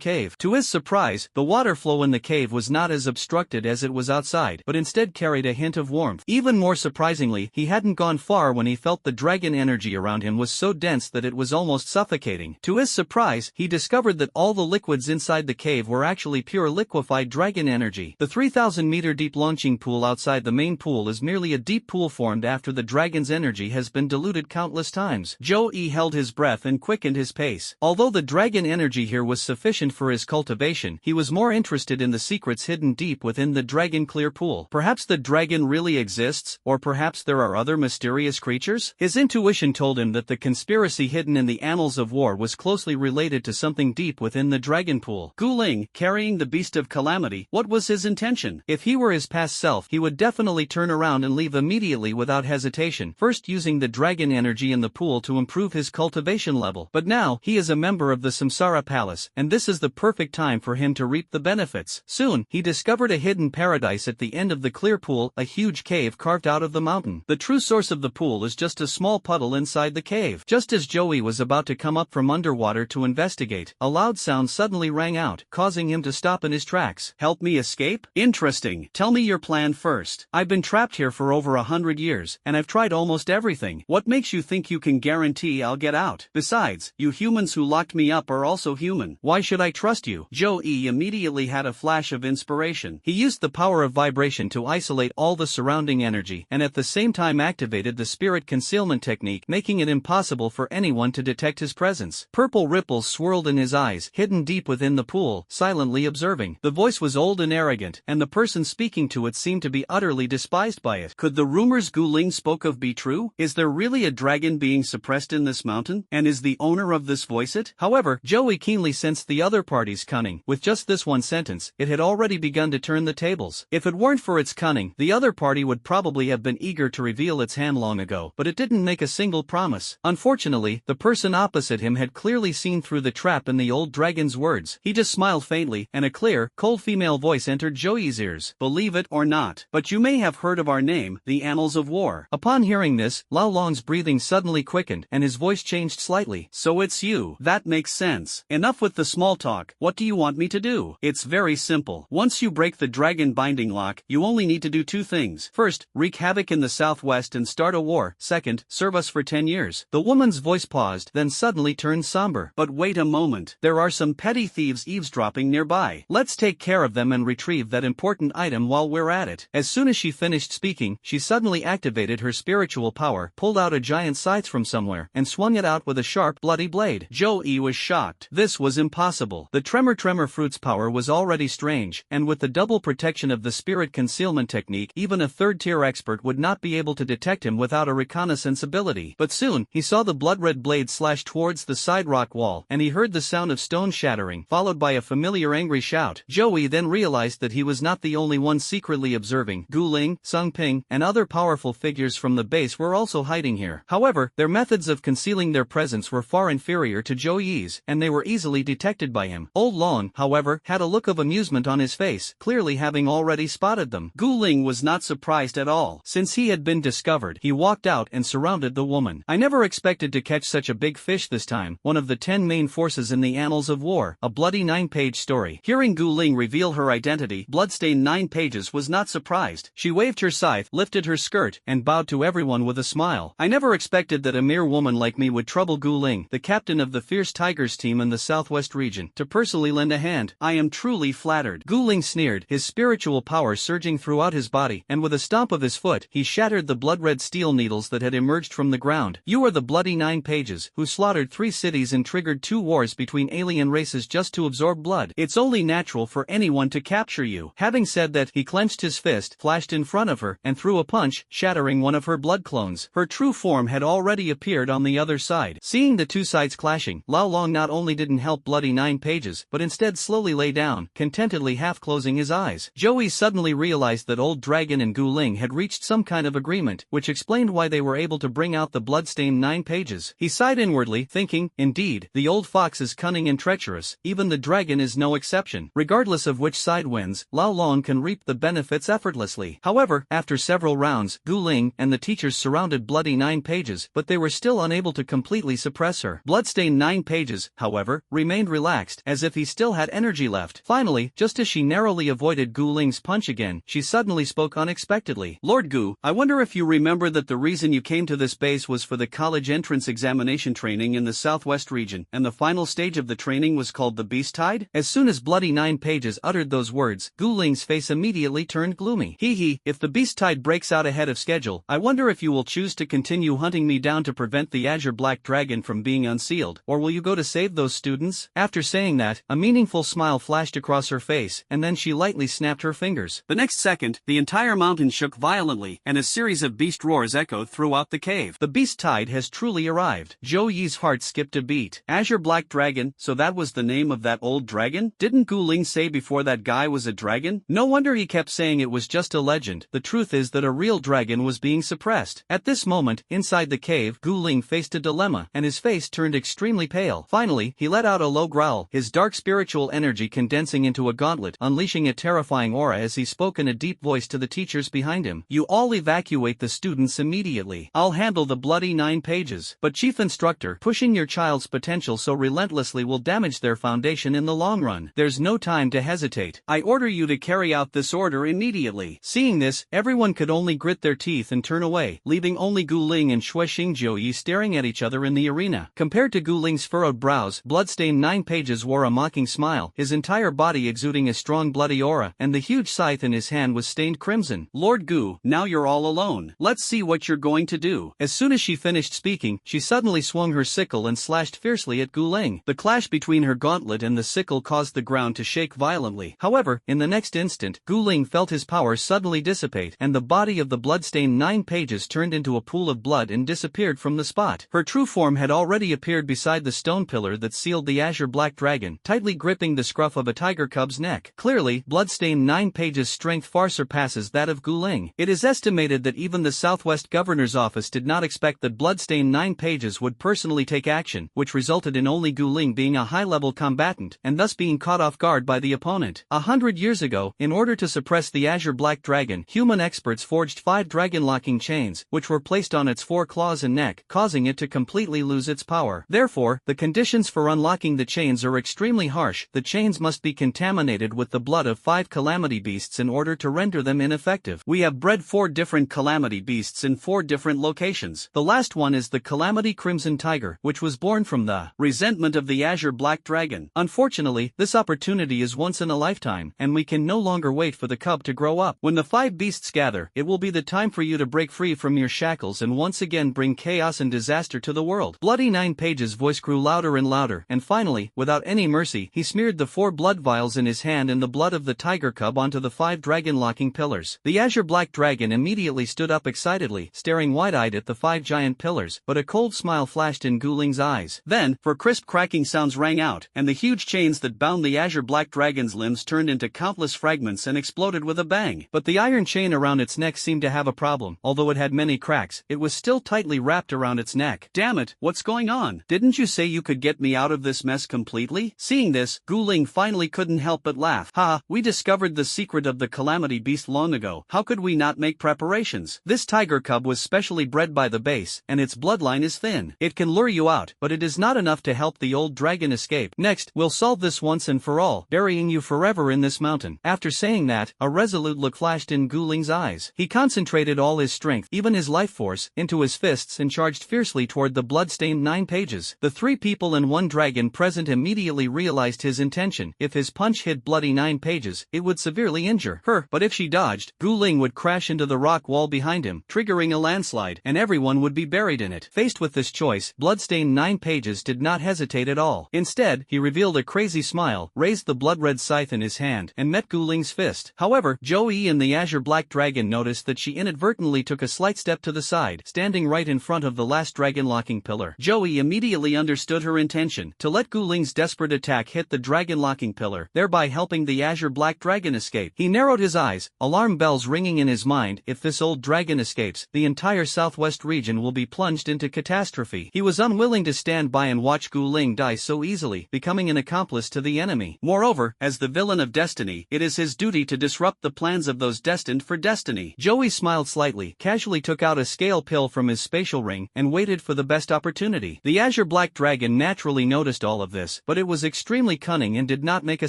cave. To his surprise, the water flow in the cave was not as obstructed as it was outside, but instead carried a hint of warmth. Even more surprisingly, he hadn't gone far when he felt the dragon energy around him was so dense that it was almost suffocating. To his surprise, he discovered that all the liquids inside the cave were actually pure liquefied dragon energy. The 3,000-meter deep launching pool outside the main pool is merely a deep pool formed after the dragon's energy has been diluted countless times. Joey held his breath and quickened his pace. Although the dragon energy here was sufficient for his cultivation, he was more interested in the secrets hidden deep within the dragon clear pool. Perhaps the dragon really exists, or perhaps there are other mysterious creatures? His intuition told him that the conspiracy hidden in the annals of war was closely related to something deep within in the dragon pool. Gu Ling, carrying the beast of calamity, what was his intention? If he were his past self, he would definitely turn around and leave immediately without hesitation, first using the dragon energy in the pool to improve his cultivation level. But now, he is a member of the Samsara Palace, and this is the perfect time for him to reap the benefits. Soon, he discovered a hidden paradise at the end of the clear pool, a huge cave carved out of the mountain. The true source of the pool is just a small puddle inside the cave. Just as Joey was about to come up from underwater to investigate, a loud sound suddenly rang out, causing him to stop in his tracks. Help me escape? Interesting. Tell me your plan first. I've been trapped here for over 100 years, and I've tried almost everything. What makes you think you can guarantee I'll get out? Besides, you humans who locked me up are also human. Why should I trust you? Joey immediately had a flash of inspiration. He used the power of vibration to isolate all the surrounding energy, and at the same time activated the spirit concealment technique, making it impossible for anyone to detect his presence. Purple ripples swirled in his eyes, hidden deep within the pool, silently observing. The voice was old and arrogant, and the person speaking to it seemed to be utterly despised by it. Could the rumors Gu Ling spoke of be true? Is there really a dragon being suppressed in this mountain? And is the owner of this voice it? However, Joey keenly sensed the other party's cunning. With just this one sentence, it had already begun to turn the tables. If it weren't for its cunning, the other party would probably have been eager to reveal its hand long ago, but it didn't make a single promise. Unfortunately, the person opposite him had clearly seen through the trap in the old dragon's words. He just smiled faintly, and a clear, cold female voice entered Joey's ears. Believe it or not, but you may have heard of our name, the Annals of War. Upon hearing this, Lao Long's breathing suddenly quickened, and his voice changed slightly. So it's you. That makes sense. Enough with the small talk. What do you want me to do? It's very simple. Once you break the dragon binding lock, you only need to do two things. First, wreak havoc in the southwest and start a war. Second, serve us for 10 years. The woman's voice paused, then suddenly turned somber. But wait a moment. There are some petty thieves eavesdropping nearby. Let's take care of them and retrieve that important item while we're at it. As soon as she finished speaking, she suddenly activated her spiritual power, pulled out a giant scythe from somewhere, and swung it out with a sharp, bloody blade. Joey was shocked. This was impossible. The Tremor Fruit's power was already strange, and with the double protection of the spirit concealment technique, even a third-tier expert would not be able to detect him without a reconnaissance ability. But soon, he saw the blood-red blade slash towards the side rock wall, and he heard the sound of stone shattering, followed by a familiar angry shout. Joey then realized that he was not the only one secretly observing. Gu Ling, Sung Ping, and other powerful figures from the base were also hiding here. However, their methods of concealing their presence were far inferior to Joey's, and they were easily detected by him. Old Long, however, had a look of amusement on his face, clearly having already spotted them. Gu Ling was not surprised at all. Since he had been discovered, he walked out and surrounded the woman. I never expected to catch such a big fish this time. One of the 10 main forces in the Annals of War, a bloody 9-page story. Hearing Gu Ling reveal her identity, Bloodstained 9 pages was not surprised. She waved her scythe, lifted her skirt, and bowed to everyone with a smile. I never expected that a mere woman like me would trouble Gu Ling, the captain of the Fierce Tigers team in the southwest region, to personally lend a hand. I am truly flattered. Gu Ling sneered, his spiritual power surging throughout his body, and with a stomp of his foot, he shattered the blood-red steel needles that had emerged from the ground. You are the bloody 9 pages, who slaughtered 3 cities and triggered 2 wars between alien races just to absorb blood. It's only natural for anyone to capture you. Having said that, he clenched his fist, flashed in front of her, and threw a punch, shattering one of her blood clones. Her true form had already appeared on the other side. Seeing the two sides clashing, Lao Long not only didn't help bloody 9 pages, but instead slowly lay down, contentedly half-closing his eyes. Joey suddenly realized that Old Dragon and Gu Ling had reached some kind of agreement, which explained why they were able to bring out the bloodstained 9 pages. He sighed inwardly, thinking, indeed, the old fox is cunning and treacherous, even the dragon is no exception. Regardless of which side wins, Lao Long can reap the benefits effortlessly. However, after several rounds, Gu Ling and the teachers surrounded bloody 9 pages, but they were still unable to completely suppress her. Bloodstained 9 pages, however, remained relaxed, as if he still had energy left. Finally, just as she narrowly avoided Gu Ling's punch again, she suddenly spoke unexpectedly. Lord Gu, I wonder if you remember that the reason you came to this base was for the college entrance examination training in the southwest region, and the final stage of the training was called the Beast Tide? As soon as bloody 9 pages uttered those words, Gu Ling's face immediately turned gloomy. Hee, if the Beast Tide breaks out ahead of schedule, I wonder if you will choose to continue hunting me down to prevent the Azure Black Dragon from being unsealed, or will you go to save those students? After saying that, a meaningful smile flashed across her face, and then she lightly snapped her fingers. The next second, the entire mountain shook violently, and a series of beast roars echoed throughout the cave. The Beast Tide has truly arrived. Zhou Yi's heart skipped a beat. Azure Black Dragon, so that that was the name of that old dragon? Didn't Gu Ling say before that guy was a dragon? No wonder he kept saying it was just a legend. The truth is that a real dragon was being suppressed. At this moment, inside the cave, Gu Ling faced a dilemma, and his face turned extremely pale. Finally, he let out a low growl, his dark spiritual energy condensing into a gauntlet, unleashing a terrifying aura as he spoke in a deep voice to the teachers behind him. You all evacuate the students immediately. I'll handle the bloody 9 pages. But Chief Instructor, pushing your child's potential so relentlessly will damage their foundation in the long run. There's no time to hesitate. I order you to carry out this order immediately. Seeing this, everyone could only grit their teeth and turn away, leaving only Gu Ling and Xue Xingjiuyi staring at each other in the arena. Compared to Gu Ling's furrowed brows, Bloodstained 9 pages wore a mocking smile, his entire body exuding a strong bloody aura, and the huge scythe in his hand was stained crimson. Lord Gu, now you're all alone. Let's see what you're going to do. As soon as she finished speaking, she suddenly swung her sickle and slashed fiercely at Gu Ling. The clash between her gauntlet and the sickle caused the ground to shake violently. However, in the next instant, Gu Ling felt his power suddenly dissipate, and the body of the Bloodstained 9 pages turned into a pool of blood and disappeared from the spot. Her true form had already appeared beside the stone pillar that sealed the azure black dragon, tightly gripping the scruff of a tiger cub's neck. Clearly, Bloodstained 9 pages' strength far surpasses that of Gu Ling. It is estimated that even the Southwest Governor's office did not expect that Bloodstained 9 pages would personally take action, which resulted in only Gu Ling being a high-level combatant, and thus being caught off guard by the opponent. 100 years ago, in order to suppress the azure black dragon, human experts forged 5 dragon-locking chains, which were placed on its 4 claws and neck, causing it to completely lose its power. Therefore, the conditions for unlocking the chains are extremely harsh. The chains must be contaminated with the blood of 5 calamity beasts in order to render them ineffective. We have bred 4 different calamity beasts in 4 different locations. The last one is the Calamity Crimson Tiger, which was born from the resentment of the azure black dragon. Unfortunately, this opportunity is once in a lifetime, and we can no longer wait for the cub to grow up. When the 5 beasts gather, it will be the time for you to break free from your shackles and once again bring chaos and disaster to the world. Bloody 9 pages' voice grew louder and louder, and finally, without any mercy, he smeared the 4 blood vials in his hand and the blood of the tiger cub onto the 5 dragon-locking pillars. The azure black dragon immediately stood up excitedly, staring wide-eyed at the 5 giant pillars, but a cold smile flashed in Gu Ling's eyes. Then, for crisp cracking sounds rang out, and the huge chains that bound the azure black dragon's limbs turned into countless fragments and exploded with a bang. But the iron chain around its neck seemed to have a problem. Although it had many cracks, it was still tightly wrapped around its neck. Damn it, what's going on? Didn't you say you could get me out of this mess completely? Seeing this, Gu Ling finally couldn't help but laugh. Ha, we discovered the secret of the calamity beast long ago. How could we not make preparations? This tiger cub was specially bred by the base, and its bloodline is thin. It can lure you out, but it is not enough to help the old dragon escape. Next, we'll solve this once and for all, burying you forever in this mountain. After saying that, a resolute look flashed in Gu Ling's eyes. He concentrated all his strength, even his life force, into his fists and charged fiercely toward the blood-stained 9 pages. The 3 people and 1 dragon present immediately realized his intention. If his punch hit bloody 9 pages, it would severely injure her, but if she dodged, Gu Ling would crash into the rock wall behind him, triggering a landslide, and everyone would be buried in it. Faced with this choice, Bloodstained 9 pages did not hesitate at all. Instead, he revealed a crazy smile, raised the blood-red scythe in his hand, and met Gu Ling's fist. However, Zhou and the azure black dragon noticed that she inadvertently took a slight step to the side, standing right in front of the last dragon-locking pillar. Zhou immediately understood her intention, to let Gu Ling's desperate attack hit the dragon-locking pillar, thereby helping the azure black dragon escape. He narrowed his eyes, alarm bells ringing in his mind. If this old dragon escapes, the entire southwest region will be plunged into catastrophe. He was unwilling to stand by and watch Gu Ling die so easily, becoming an accomplice to the enemy. Moreover, as the villain of destiny, it is his duty to disrupt the plans of those destined for destiny. Joey smiled slightly, casually took out a scale pill from his spatial ring, and waited for the best opportunity. The azure black dragon naturally noticed all of this, but it was extremely cunning and did not make a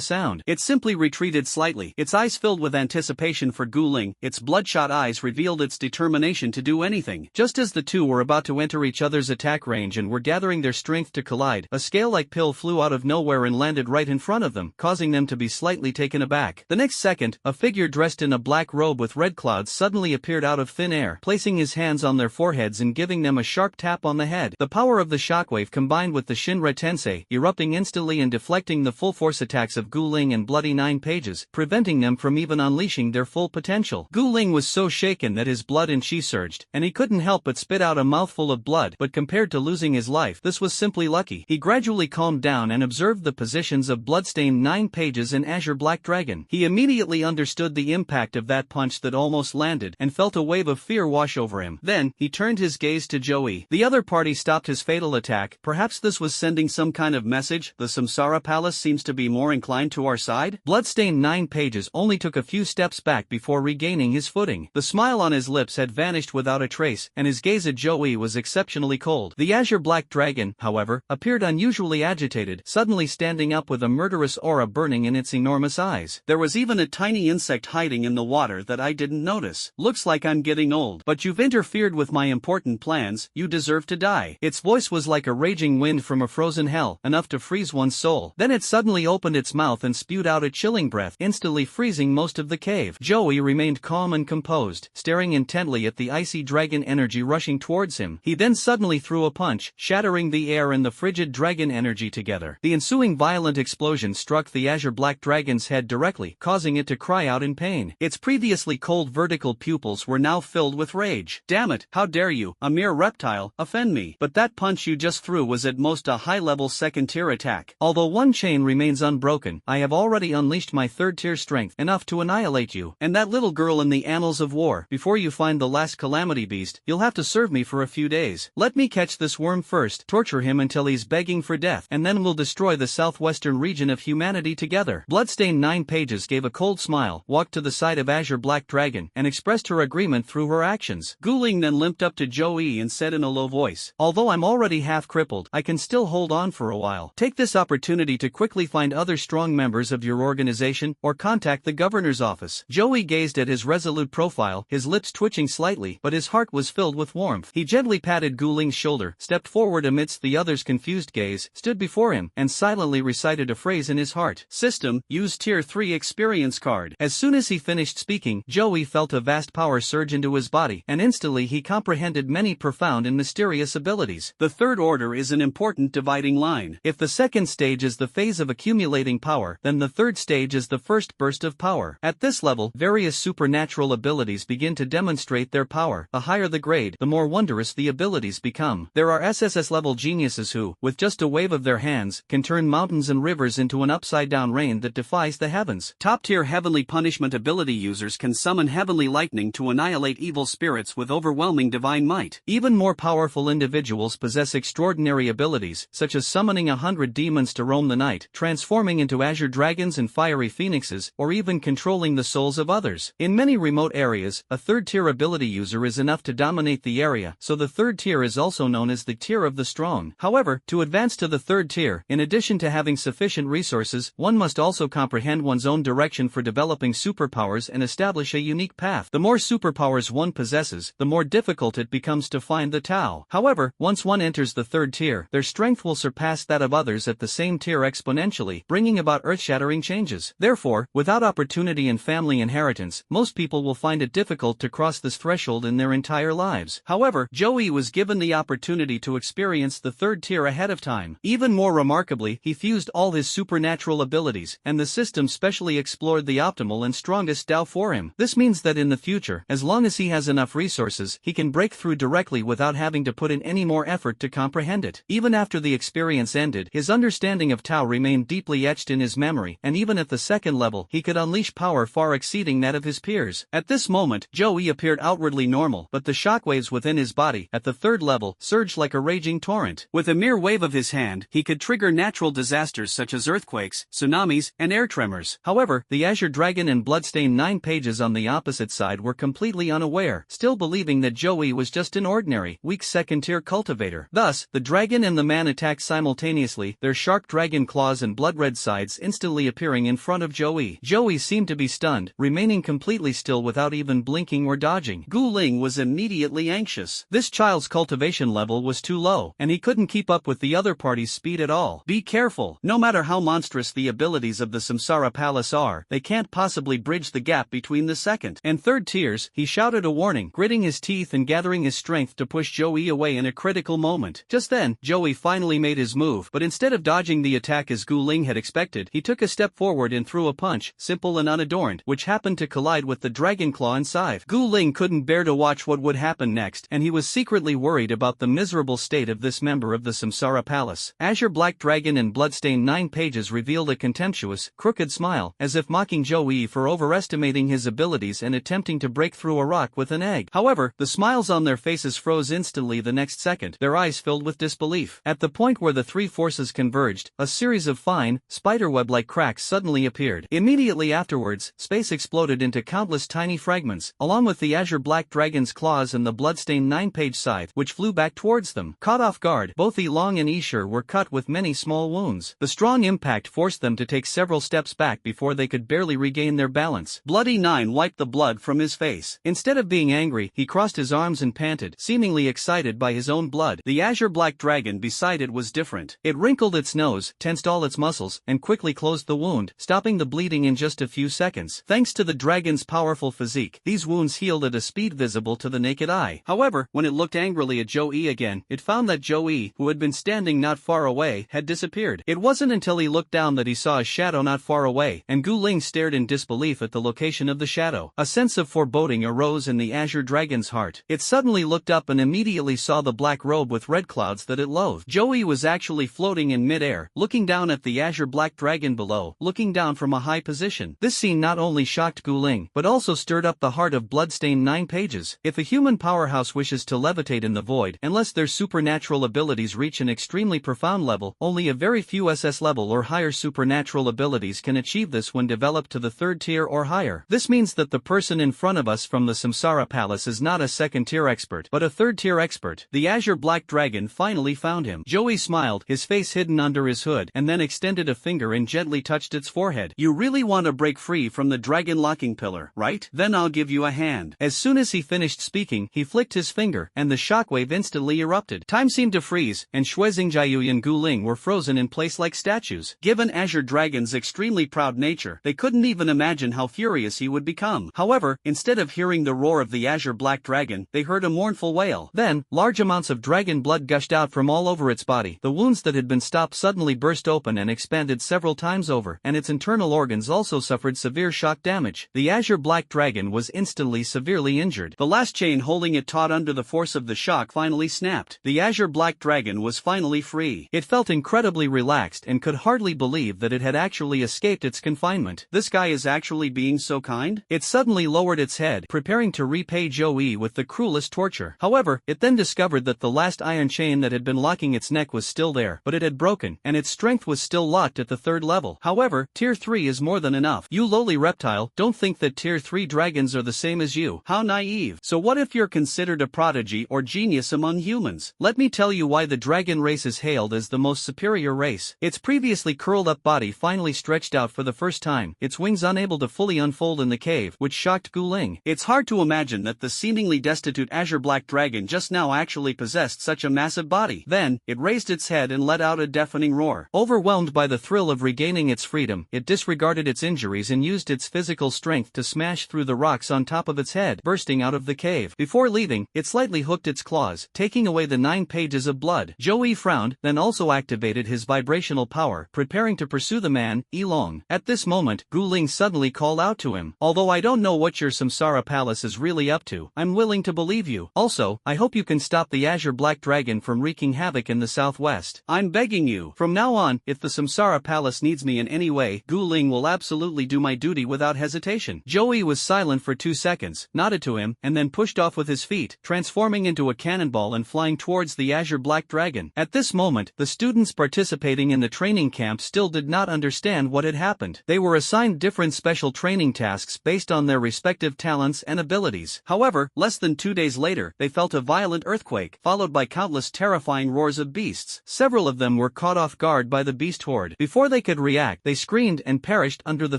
sound. It simply retreated slightly, its eyes filled with anticipation for Gu Ling. Its bloodshot eyes revealed its determination to do anything. Just as the two were about to enter each other's attack range and were gathering their strength to collide, a scale-like pill flew out of nowhere and landed right in front of them, causing them to be slightly taken aback. The next second, a figure dressed in a black robe with red clouds suddenly appeared out of thin air, placing his hands on their foreheads and giving them a sharp tap on the head. The power of the shockwave combined with the Shinra Tensei, erupting instantly and deflecting the full-force attacks of Gu Ling and Bloody 9 pages, preventing them from even unleashing their full potential. Gu Ling was so shaken that his blood and chi surged, and he couldn't help but spit out a mouthful of blood, but compared to losing his life, this was simply lucky. He gradually calmed down down and observed the positions of bloodstained 9 pages and Azure Black Dragon. He immediately understood the impact of that punch that almost landed and felt a wave of fear wash over him. Then, he turned his gaze to Joey. The other party stopped his fatal attack. Perhaps this was sending some kind of message. The Samsara Palace seems to be more inclined to our side. Bloodstained 9 pages only took a few steps back before regaining his footing. The smile on his lips had vanished without a trace, and his gaze at Joey was exceptionally cold. The Azure Black Dragon, however, appeared unusually agitated, suddenly standing up with a murderous aura burning in its enormous eyes. There was even a tiny insect hiding in the water that I didn't notice. Looks like I'm getting old. But you've interfered with my important plans, you deserve to die. Its voice was like a raging wind from a frozen hell, enough to freeze one's soul. Then it suddenly opened its mouth and spewed out a chilling breath, instantly freezing most of the cave. Joey remained calm and composed, staring intently at the icy dragon energy rushing towards him. He then suddenly threw a punch, shattering the air and the frigid dragon energy together. The ensuing violent explosion struck the Azure Black Dragon's head directly, causing it to cry out in pain. Its previously cold vertical pupils were now filled with rage. Damn it, how dare you, a mere reptile, offend me. But that punch you just threw was at most a high-level second-tier attack. Although one chain remains unbroken, I have already unleashed my third-tier strength, enough to annihilate you. And that little girl in the annals of war. Before you find the last calamity beast, you'll have to serve me for a few days. Let me catch this worm first, torture him until he's begging for death, and then we'll destroy the southwestern region of humanity together. Bloodstained 9 pages gave a cold smile, walked to the side of Azure Black Dragon, and expressed her agreement through her actions. Guling then limped up to Joey and said in a low voice, although I'm already half crippled, I can still hold on for a while. Take this opportunity to quickly find other strong members of your organization, or contact the governor's office. Joey gazed at his resolute profile, his lips twitching slightly, but his heart was filled with warmth. He gently patted Guling's shoulder, stepped forward amidst the other's confused gaze, stood before him, and silently recited a phrase in his heart. System, use Tier 3 experience card. As soon as he finished speaking, Joey felt a vast power surge into his body, and instantly he comprehended many profound and mysterious abilities. The third order is an important dividing line. If the second stage is the phase of accumulating power, then the third stage is the first burst of power. At this level, various supernatural abilities begin to demonstrate their power. The higher the grade, the more wondrous the abilities become. There are SSS-level geniuses who, with just a wave of their hands, can turn mountains and rivers into an upside-down rain that defies the heavens. Top-tier heavenly punishment ability users can summon heavenly lightning to annihilate evil spirits with overwhelming divine might. Even more powerful individuals possess extraordinary abilities, such as summoning 100 demons to roam the night, transforming into azure dragons and fiery phoenixes, or even controlling the souls of others. In many remote areas, a third-tier ability user is enough to dominate the area, so the third tier is also known as the tier of the strong. However, to advance to the third tier, in addition to having sufficient resources, one must also comprehend one's own direction for developing superpowers and establish a unique path. The more superpowers one possesses, the more difficult it becomes to find the Tao. However, once one enters the third tier, their strength will surpass that of others at the same tier exponentially, bringing about earth-shattering changes. Therefore, without opportunity and family inheritance, most people will find it difficult to cross this threshold in their entire lives. However, Joey was given the opportunity to experience the third tier ahead of time. Even more remarkably, he fused all his supernatural abilities, and the system specially explored the optimal and strongest Tao for him. This means that in the future, as long as he has enough resources, he can break through directly without having to put in any more effort to comprehend it. Even after the experience ended, his understanding of Tao remained deeply etched in his memory, and even at the second level, he could unleash power far exceeding that of his peers. At this moment, Joey appeared outwardly normal, but the shockwaves within his body, at the third level, surged like a raging torrent. With a mere wave of his hand, he could trigger natural disasters such as earthquakes, tsunamis, and air tremors. However, the Azure Dragon and Bloodstained 9 pages on the opposite side were completely unaware, still believing that Joey was just an ordinary, weak second-tier cultivator. Thus, the dragon and the man attacked simultaneously, their sharp dragon claws and blood-red sides instantly appearing in front of Joey. Joey seemed to be stunned, remaining completely still without even blinking or dodging. Guling was immediately anxious. This child's cultivation level was too low, and he couldn't keep up with the other party's speed at all. Be careful. No matter how monstrous the abilities of the Samsara Palace are, they can't possibly bridge the gap between the second and third tiers. He shouted a warning, gritting his teeth and gathering his strength to push Joey away in a critical moment. Just then, Joey finally made his move, but instead of dodging the attack as Guling had expected, he took a step forward and threw a punch, simple and unadorned, which happened to collide with the dragon claw and scythe. Guling couldn't bear to watch what would happen next, and he was secretly worried about the miserable state of this member of the Samsara Palace. Azure Black Black Dragon and bloodstained 9 pages revealed a contemptuous, crooked smile, as if mocking Joey for overestimating his abilities and attempting to break through a rock with an egg. However, the smiles on their faces froze instantly the next second, their eyes filled with disbelief. At the point where the three forces converged, a series of fine, spiderweb-like cracks suddenly appeared. Immediately afterwards, space exploded into countless tiny fragments, along with the azure Black Dragon's claws and the bloodstained 9-page scythe, which flew back towards them. Caught off guard, both Elong and Ishur were cut with many small wounds. The strong impact forced them to take several steps back before they could barely regain their balance. Bloody Nine wiped the blood from his face. Instead of being angry, he crossed his arms and panted, seemingly excited by his own blood. The azure Black Dragon beside it was different. It wrinkled its nose, tensed all its muscles, and quickly closed the wound, stopping the bleeding in just a few seconds. Thanks to the dragon's powerful physique, these wounds healed at a speed visible to the naked eye. However, when it looked angrily at Joey again, it found that Joey, who had been standing not far away, had disappeared. It wasn't until he looked down that he saw a shadow not far away, and Gu Ling stared in disbelief at the location of the shadow. A sense of foreboding arose in the azure dragon's heart. It suddenly looked up and immediately saw the black robe with red clouds that it loathed. Joey was actually floating in mid-air, looking down at the azure Black Dragon below, looking down from a high position. This scene not only shocked Gu Ling, but also stirred up the heart of bloodstained 9 pages. If a human powerhouse wishes to levitate in the void, unless their supernatural abilities reach an extremely profound level, only a very few SS level or higher supernatural abilities can achieve this when developed to the 3rd tier or higher. This means that the person in front of us from the Samsara Palace is not a 2nd tier expert, but a 3rd tier expert. The azure Black Dragon finally found him. Joey smiled, his face hidden under his hood, and then extended a finger and gently touched its forehead. You really want to break free from the dragon locking pillar, right? Then I'll give you a hand. As soon as he finished speaking, he flicked his finger, and the shockwave instantly erupted. Time seemed to freeze, and Xuezingjiayu and Gu Ling were frozen in place like statues. Given Azure Dragon's extremely proud nature, they couldn't even imagine how furious he would become. However, instead of hearing the roar of the Azure Black Dragon, they heard a mournful wail. Then, large amounts of dragon blood gushed out from all over its body. The wounds that had been stopped suddenly burst open and expanded several times over, and its internal organs also suffered severe shock damage. The Azure Black Dragon was instantly severely injured. The last chain holding it taut under the force of the shock finally snapped. The Azure Black Dragon was finally free. It felt incredibly relaxed and could hardly believe that it had actually escaped its confinement. This guy is actually being so kind? It suddenly lowered its head, preparing to repay Joey with the cruelest torture. However, it then discovered that the last iron chain that had been locking its neck was still there, but it had broken, and its strength was still locked at the 3rd level. However, Tier 3 is more than enough. You lowly reptile, don't think that Tier 3 dragons are the same as you. How naive. So what if you're considered a prodigy or genius among humans? Let me tell you why the dragon race is hailed as the most superior race. Its previously curled-up body finally stretched out for the first time, its wings unable to fully unfold in the cave, which shocked Gu Ling. It's hard to imagine that the seemingly destitute Azure Black Dragon just now actually possessed such a massive body. Then, it raised its head and let out a deafening roar. Overwhelmed by the thrill of regaining its freedom, it disregarded its injuries and used its physical strength to smash through the rocks on top of its head, bursting out of the cave. Before leaving, it slightly hooked its claws, taking away the 9 pages of blood. Joey frowned, then also activated his vibrational power, preparing to pursue the man, Elong. At this moment, Gu Ling suddenly called out to him. Although I don't know what your Samsara Palace is really up to, I'm willing to believe you. Also, I hope you can stop the Azure Black Dragon from wreaking havoc in the southwest. I'm begging you. From now on, if the Samsara Palace needs me in any way, Gu Ling will absolutely do my duty without hesitation. Joey was silent for 2 seconds, nodded to him, and then pushed off with his feet, transforming into a cannonball and flying towards the Azure Black Dragon. At this moment, the students participating in the training camp still did not understand what had happened. They were assigned different special training tasks based on their respective talents and abilities. However, less than 2 days later, they felt a violent earthquake, followed by countless terrifying roars of beasts. Several of them were caught off guard by the beast horde. Before they could react, they screamed and perished under the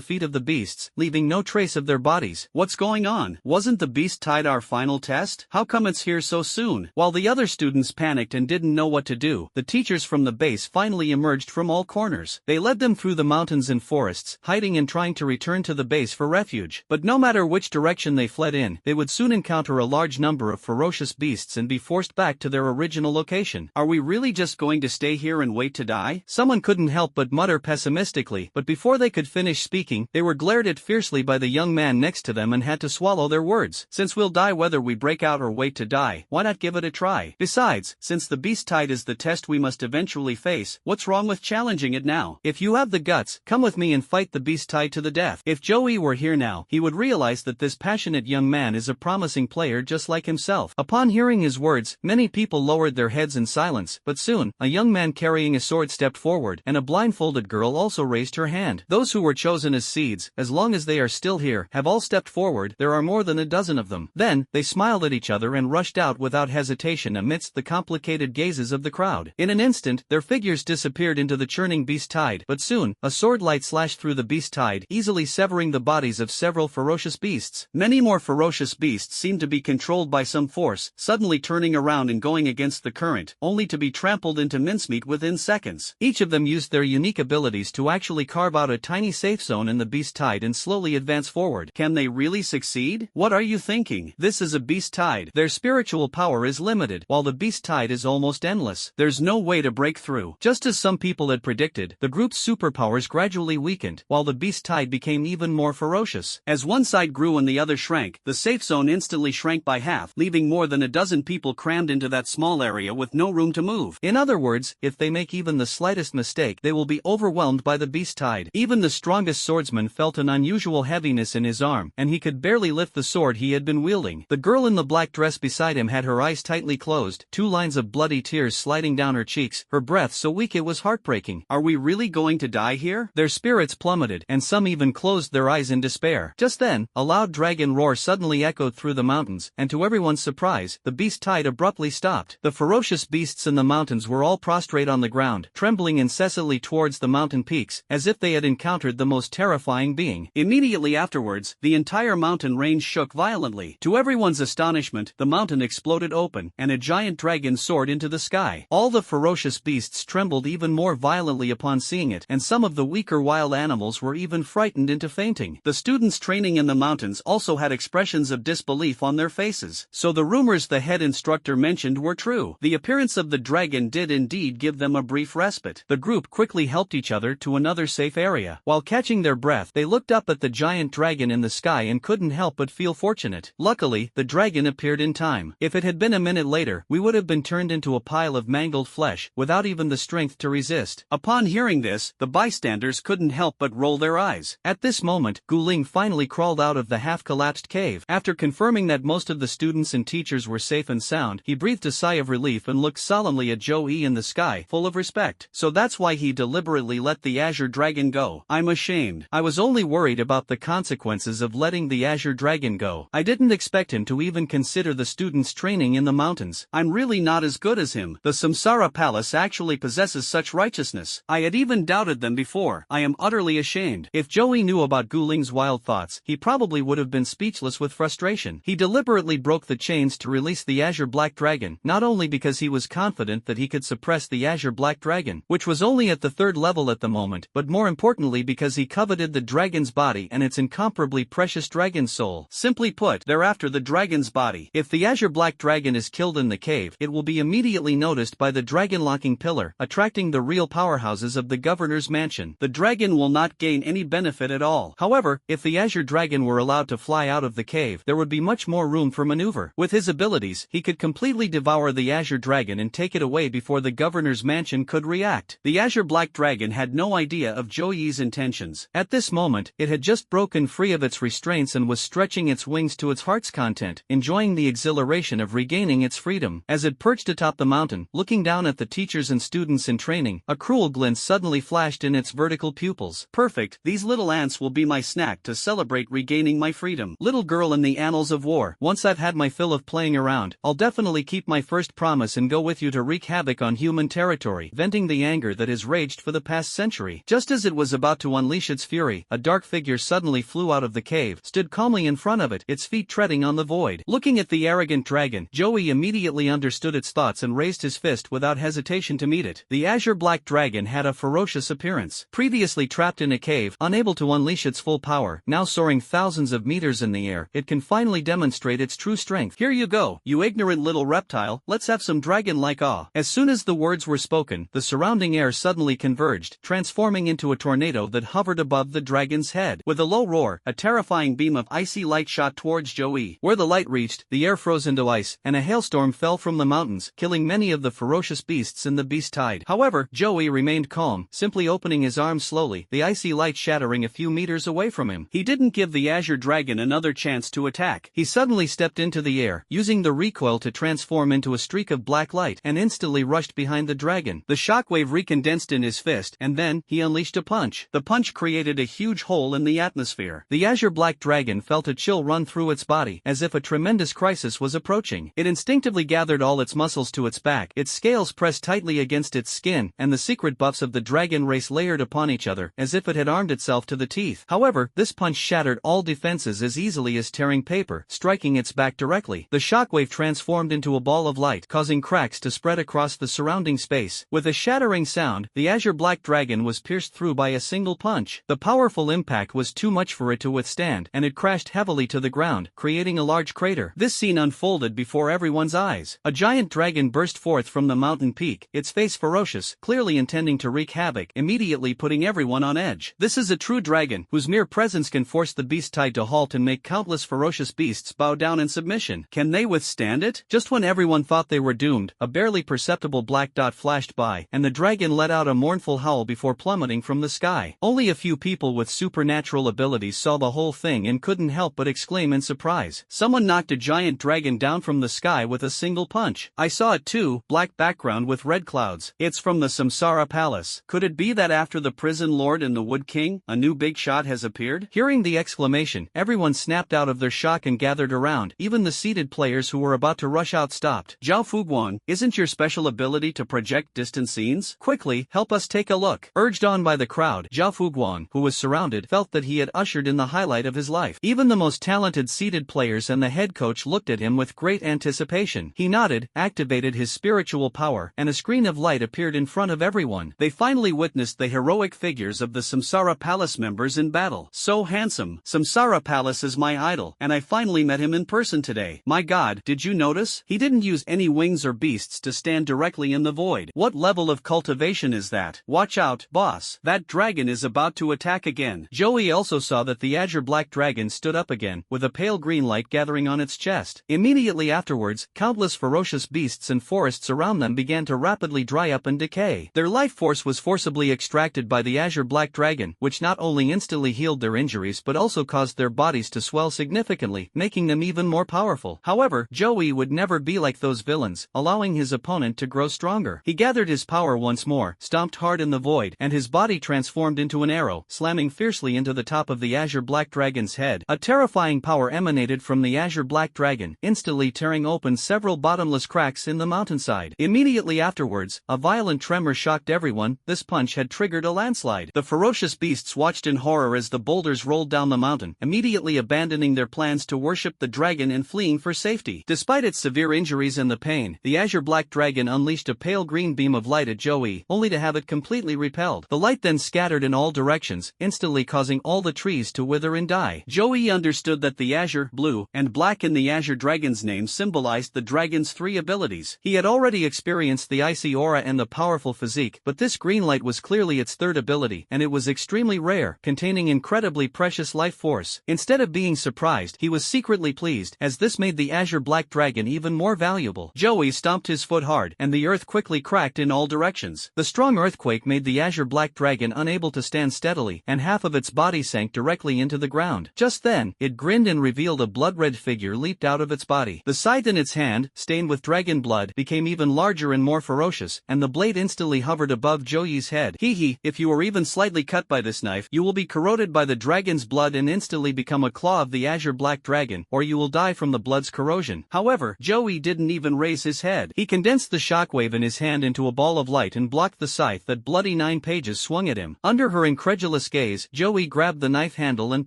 feet of the beasts, leaving no trace of their bodies. What's going on? Wasn't the beast tide our final test? How come it's here so soon? While the other students panicked and didn't know what to do, the teachers from the base finally emerged from all corners. They led them through the mountains and forests, hiding and trying to return to the base for refuge. But no matter which direction they fled in, they would soon encounter a large number of ferocious beasts and be forced back to their original location. Are we really just going to stay here and wait to die? Someone couldn't help but mutter pessimistically, but before they could finish speaking, they were glared at fiercely by the young man next to them and had to swallow their words. Since we'll die whether we break out or wait to die, why not give it a try? Besides, since the beast tide is the test we must eventually face, what's wrong with challenging it now? If you have the guts, come with me and fight the beast tied to the death. If Joey were here now, he would realize that this passionate young man is a promising player just like himself. Upon hearing his words, many people lowered their heads in silence, but soon, a young man carrying a sword stepped forward, and a blindfolded girl also raised her hand. Those who were chosen as seeds, as long as they are still here, have all stepped forward. There are more than a dozen of them. Then, they smiled at each other and rushed out without hesitation amidst the complicated gazes of the crowd. In an instant, their figures disappeared into the churning beast tide, but soon, a sword light slashed through the beast tide, easily severing the bodies of several ferocious beasts. Many more ferocious beasts seemed to be controlled by some force, suddenly turning around and going against the current, only to be trampled into mincemeat within seconds. Each of them used their unique abilities to actually carve out a tiny safe zone in the beast tide and slowly advance forward. Can they really succeed? What are you thinking? This is a beast tide. Their spiritual power is limited, while the beast tide is almost endless. There's no way to break through. Just as some people had predicted, the group's superpowers gradually weakened, while the beast tide became even more ferocious. As one side grew and the other shrank, the safe zone instantly shrank by half, leaving more than a dozen people crammed into that small area with no room to move. In other words, if they make even the slightest mistake, they will be overwhelmed by the beast tide. Even the strongest swordsman felt an unusual heaviness in his arm, and he could barely lift the sword he had been wielding. The girl in the black dress beside him had her eyes tightly closed, 2 lines of bloody tears sliding down her cheeks, her breath so weak it was heartbreaking. Are we really going to die here? Their spirits plummeted, and some even closed their eyes in despair. Just then, a loud dragon roar suddenly echoed through the mountains, and to everyone's surprise, the beast tide abruptly stopped. The ferocious beasts in the mountains were all prostrate on the ground, trembling incessantly towards the mountain peaks, as if they had encountered the most terrifying being. Immediately afterwards, the entire mountain range shook violently. To everyone's astonishment, the mountain exploded open, and a giant dragon soared into the sky. All the ferocious beasts trembled even more violently upon seeing it, and some of the weaker wild animals were even frightened into fainting. The students training in the mountains also had expressions of disbelief on their faces. So the rumors the head instructor mentioned were true. The appearance of the dragon did indeed give them a brief respite. The group quickly helped each other to another safe area. While catching their breath, they looked up at the giant dragon in the sky and couldn't help but feel fortunate. Luckily, the dragon appeared in time. If it had been a minute later, we would have been turned into a pile of mangled flesh, without even the strength to resist. Upon hearing this, the bystanders couldn't help but roll their eyes. At this moment, Guling finally crawled out of the half-collapsed cave. After confirming that most of the students and teachers were safe and sound, he breathed a sigh of relief and looked solemnly at Joey in the sky, full of respect. So that's why he deliberately let the Azure Dragon go. I'm ashamed. I was only worried about the consequences of letting the Azure Dragon go. I didn't expect him to even consider the students training in the mountains. I'm really not as good as him. The Samsara Palace actually possesses such righteousness. I had even doubted them before. I am utterly ashamed. If Joey knew about Guling's wild thoughts, he probably would have been speechless with frustration. He deliberately broke the chains to release the Azure Black Dragon, not only because he was confident that he could suppress the Azure Black Dragon, which was only at the 3rd level at the moment, but more importantly because he coveted the dragon's body and its incomparably precious dragon soul. Simply put, they're after the dragon's body. If the Azure Black Dragon is killed in the cave, it will be immediately noticed by the dragon-locking pillar, attracting the real powerhouses of the governor's mansion. The dragon will not gain any benefit at all. However, if the Azure Dragon were allowed to fly out of the cave, there would be much more room for maneuver. With his abilities, he could completely devour the Azure Dragon and take it away before the governor's mansion could react. The Azure Black Dragon had no idea of Joey's intentions. At this moment, it had just broken free of its restraints and was stretching its wings to its heart's content, enjoying the exhilaration of regaining its freedom. As it perched atop the mountain, looking down at the teachers and students in training, a cruel glint suddenly flashed in its vertical pupils. Perfect, these little ants will be my snack to celebrate regaining my freedom. Little girl in the annals of war, once I've had my fill of playing around, I'll definitely keep my first promise and go with you to wreak havoc on human territory, venting the anger that has raged for the past century. Just as it was about to unleash its fury, a dark figure suddenly flew out of the cave, stood calmly in front of it, its feet treading on the void. Looking at the arrogant dragon, Joey immediately understood its thoughts and raised his fist without hesitation to meet it. The Azure Black Dragon had a ferocious appearance. Previously trapped in a cave, unable to unleash its full power, now soaring thousands of meters in the air, it can finally demonstrate its true strength. Here you go, you ignorant little reptile, let's have some dragon-like awe. As soon as the words were spoken, the surrounding air suddenly converged, transforming into a tornado that hovered above the dragon's head. With a low roar, a terrifying beam of icy light shot towards Joey. Where the light reached, the air froze into ice, and a hailstorm fell from the mountains, killing many of the ferocious beasts in the beast beast tide. However, Joey remained calm, simply opening his arms slowly, the icy light shattering a few meters away from him. He didn't give the Azure Dragon another chance to attack. He suddenly stepped into the air, using the recoil to transform into a streak of black light, and instantly rushed behind the dragon. The shockwave recondensed in his fist, and then, he unleashed a punch. The punch created a huge hole in the atmosphere. The Azure Black Dragon felt a chill run through its body, as if a tremendous crisis was approaching. It instinctively gathered all its muscles to its back, its scales pressed tightly against its skin, and the secret buffs of the dragon race layered upon each other, as if it had armed itself to the teeth. However, this punch shattered all defenses as easily as tearing paper, striking its back directly. The shockwave transformed into a ball of light, causing cracks to spread across the surrounding space. With a shattering sound, the Azure Black Dragon was pierced through by a single punch. The powerful impact was too much for it to withstand, and it crashed heavily to the ground, creating a large crater. This scene unfolded before everyone's eyes. A giant dragon burst forth from the mountain peak, its face ferocious, clearly intending to wreak havoc, immediately putting everyone on edge. This is a true dragon, whose mere presence can force the beast tide to halt and make countless ferocious beasts bow down in submission. Can they withstand it? Just when everyone thought they were doomed, a barely perceptible black dot flashed by, and the dragon let out a mournful howl before plummeting from the sky. Only a few people with supernatural abilities saw the whole thing and couldn't help but exclaim in surprise. Someone knocked a giant dragon down from the sky with a single punch. I saw it too, black background with red clouds. It's from the Samsara Palace. Could it be that after the Prison Lord and the Wood King, a new big shot has appeared? Hearing the exclamation, everyone snapped out of their shock and gathered around. Even the seated players who were about to rush out stopped. Zhao Fuguang, isn't your special ability to project distant scenes? Quickly, help us take a look. Urged on by the crowd, Zhao Fuguang, who was surrounded, felt that he had ushered in the highlight of his life. Even the most talented seated players and the head coach looked at him with great anticipation. He nodded, activated his spiritual power, and a screen of light appeared in front of everyone. They finally witnessed the heroic figures of the Samsara Palace members in battle. So handsome. Samsara Palace is my idol, and I finally met him in person today. My god, did you notice? He didn't use any wings or beasts to stand directly in the void. What level of cultivation is that? Watch out, boss. That dragon is about to attack again. Joey also saw that the Azure Black Dragon stood up again, with a pale green light gathering on its chest. Immediately afterwards, countless ferocious beasts and forests around them began to rapidly dry up and decay. Their life force was forcibly extracted by the Azure Black Dragon, which not only instantly healed their injuries but also caused their bodies to swell significantly, making them even more powerful. However, Joey would never be like those villains, allowing his opponent to grow stronger. He gathered his power once more, stomped hard in the void, and his body transformed into an arrow, slamming fiercely into the top of the Azure Black Dragon's head. A terrifying power emanated from the Azure Black Dragon, instantly tearing open several bottomless cracks in the mountainside. Immediately afterwards, a violent tremor shocked everyone. This punch had triggered a landslide. The ferocious beasts watched in horror as the boulders rolled down the mountain, immediately abandoning their plans to worship the dragon and fleeing for safety. Despite its severe injuries and the pain, the Azure Black Dragon unleashed a pale green beam of light at Joey, only to have it completely repelled. The light then scattered in all directions, instantly causing all the trees to wither and die. Joey understood that the azure, blue, and black in the Azure Dragon's name symbolized the dragon's three abilities. He had already experienced the icy aura and the powerful physique, but this green light was clearly its third ability, and it was extremely rare, containing incredibly precious life force. Instead of being surprised, he was secretly pleased, as this made the Azure Black Dragon even more valuable. Joey stomped his foot hard, and the earth quickly cracked in all directions. The strong earthquake made the Azure Black Dragon unable to stand steadily, and half of its body sank directly into the ground. Just then, it grinned and revealed a blood-red figure leaped out of its body. The scythe in its hand, stained with dragon blood, became even larger and more ferocious, and the blade instantly hovered above Joey's head. Hee, if you are even slightly cut by this knife, you will be corroded by the dragon's blood and instantly become a claw of the Azure Black Dragon, or you will die from the blood's corrosion. However, Joey didn't even raise his head. He condensed the shockwave in his hand into a ball of light and blocked the scythe that bloody 9 pages swung at him. Under her incredulous gaze, Joey grabbed the knife handle and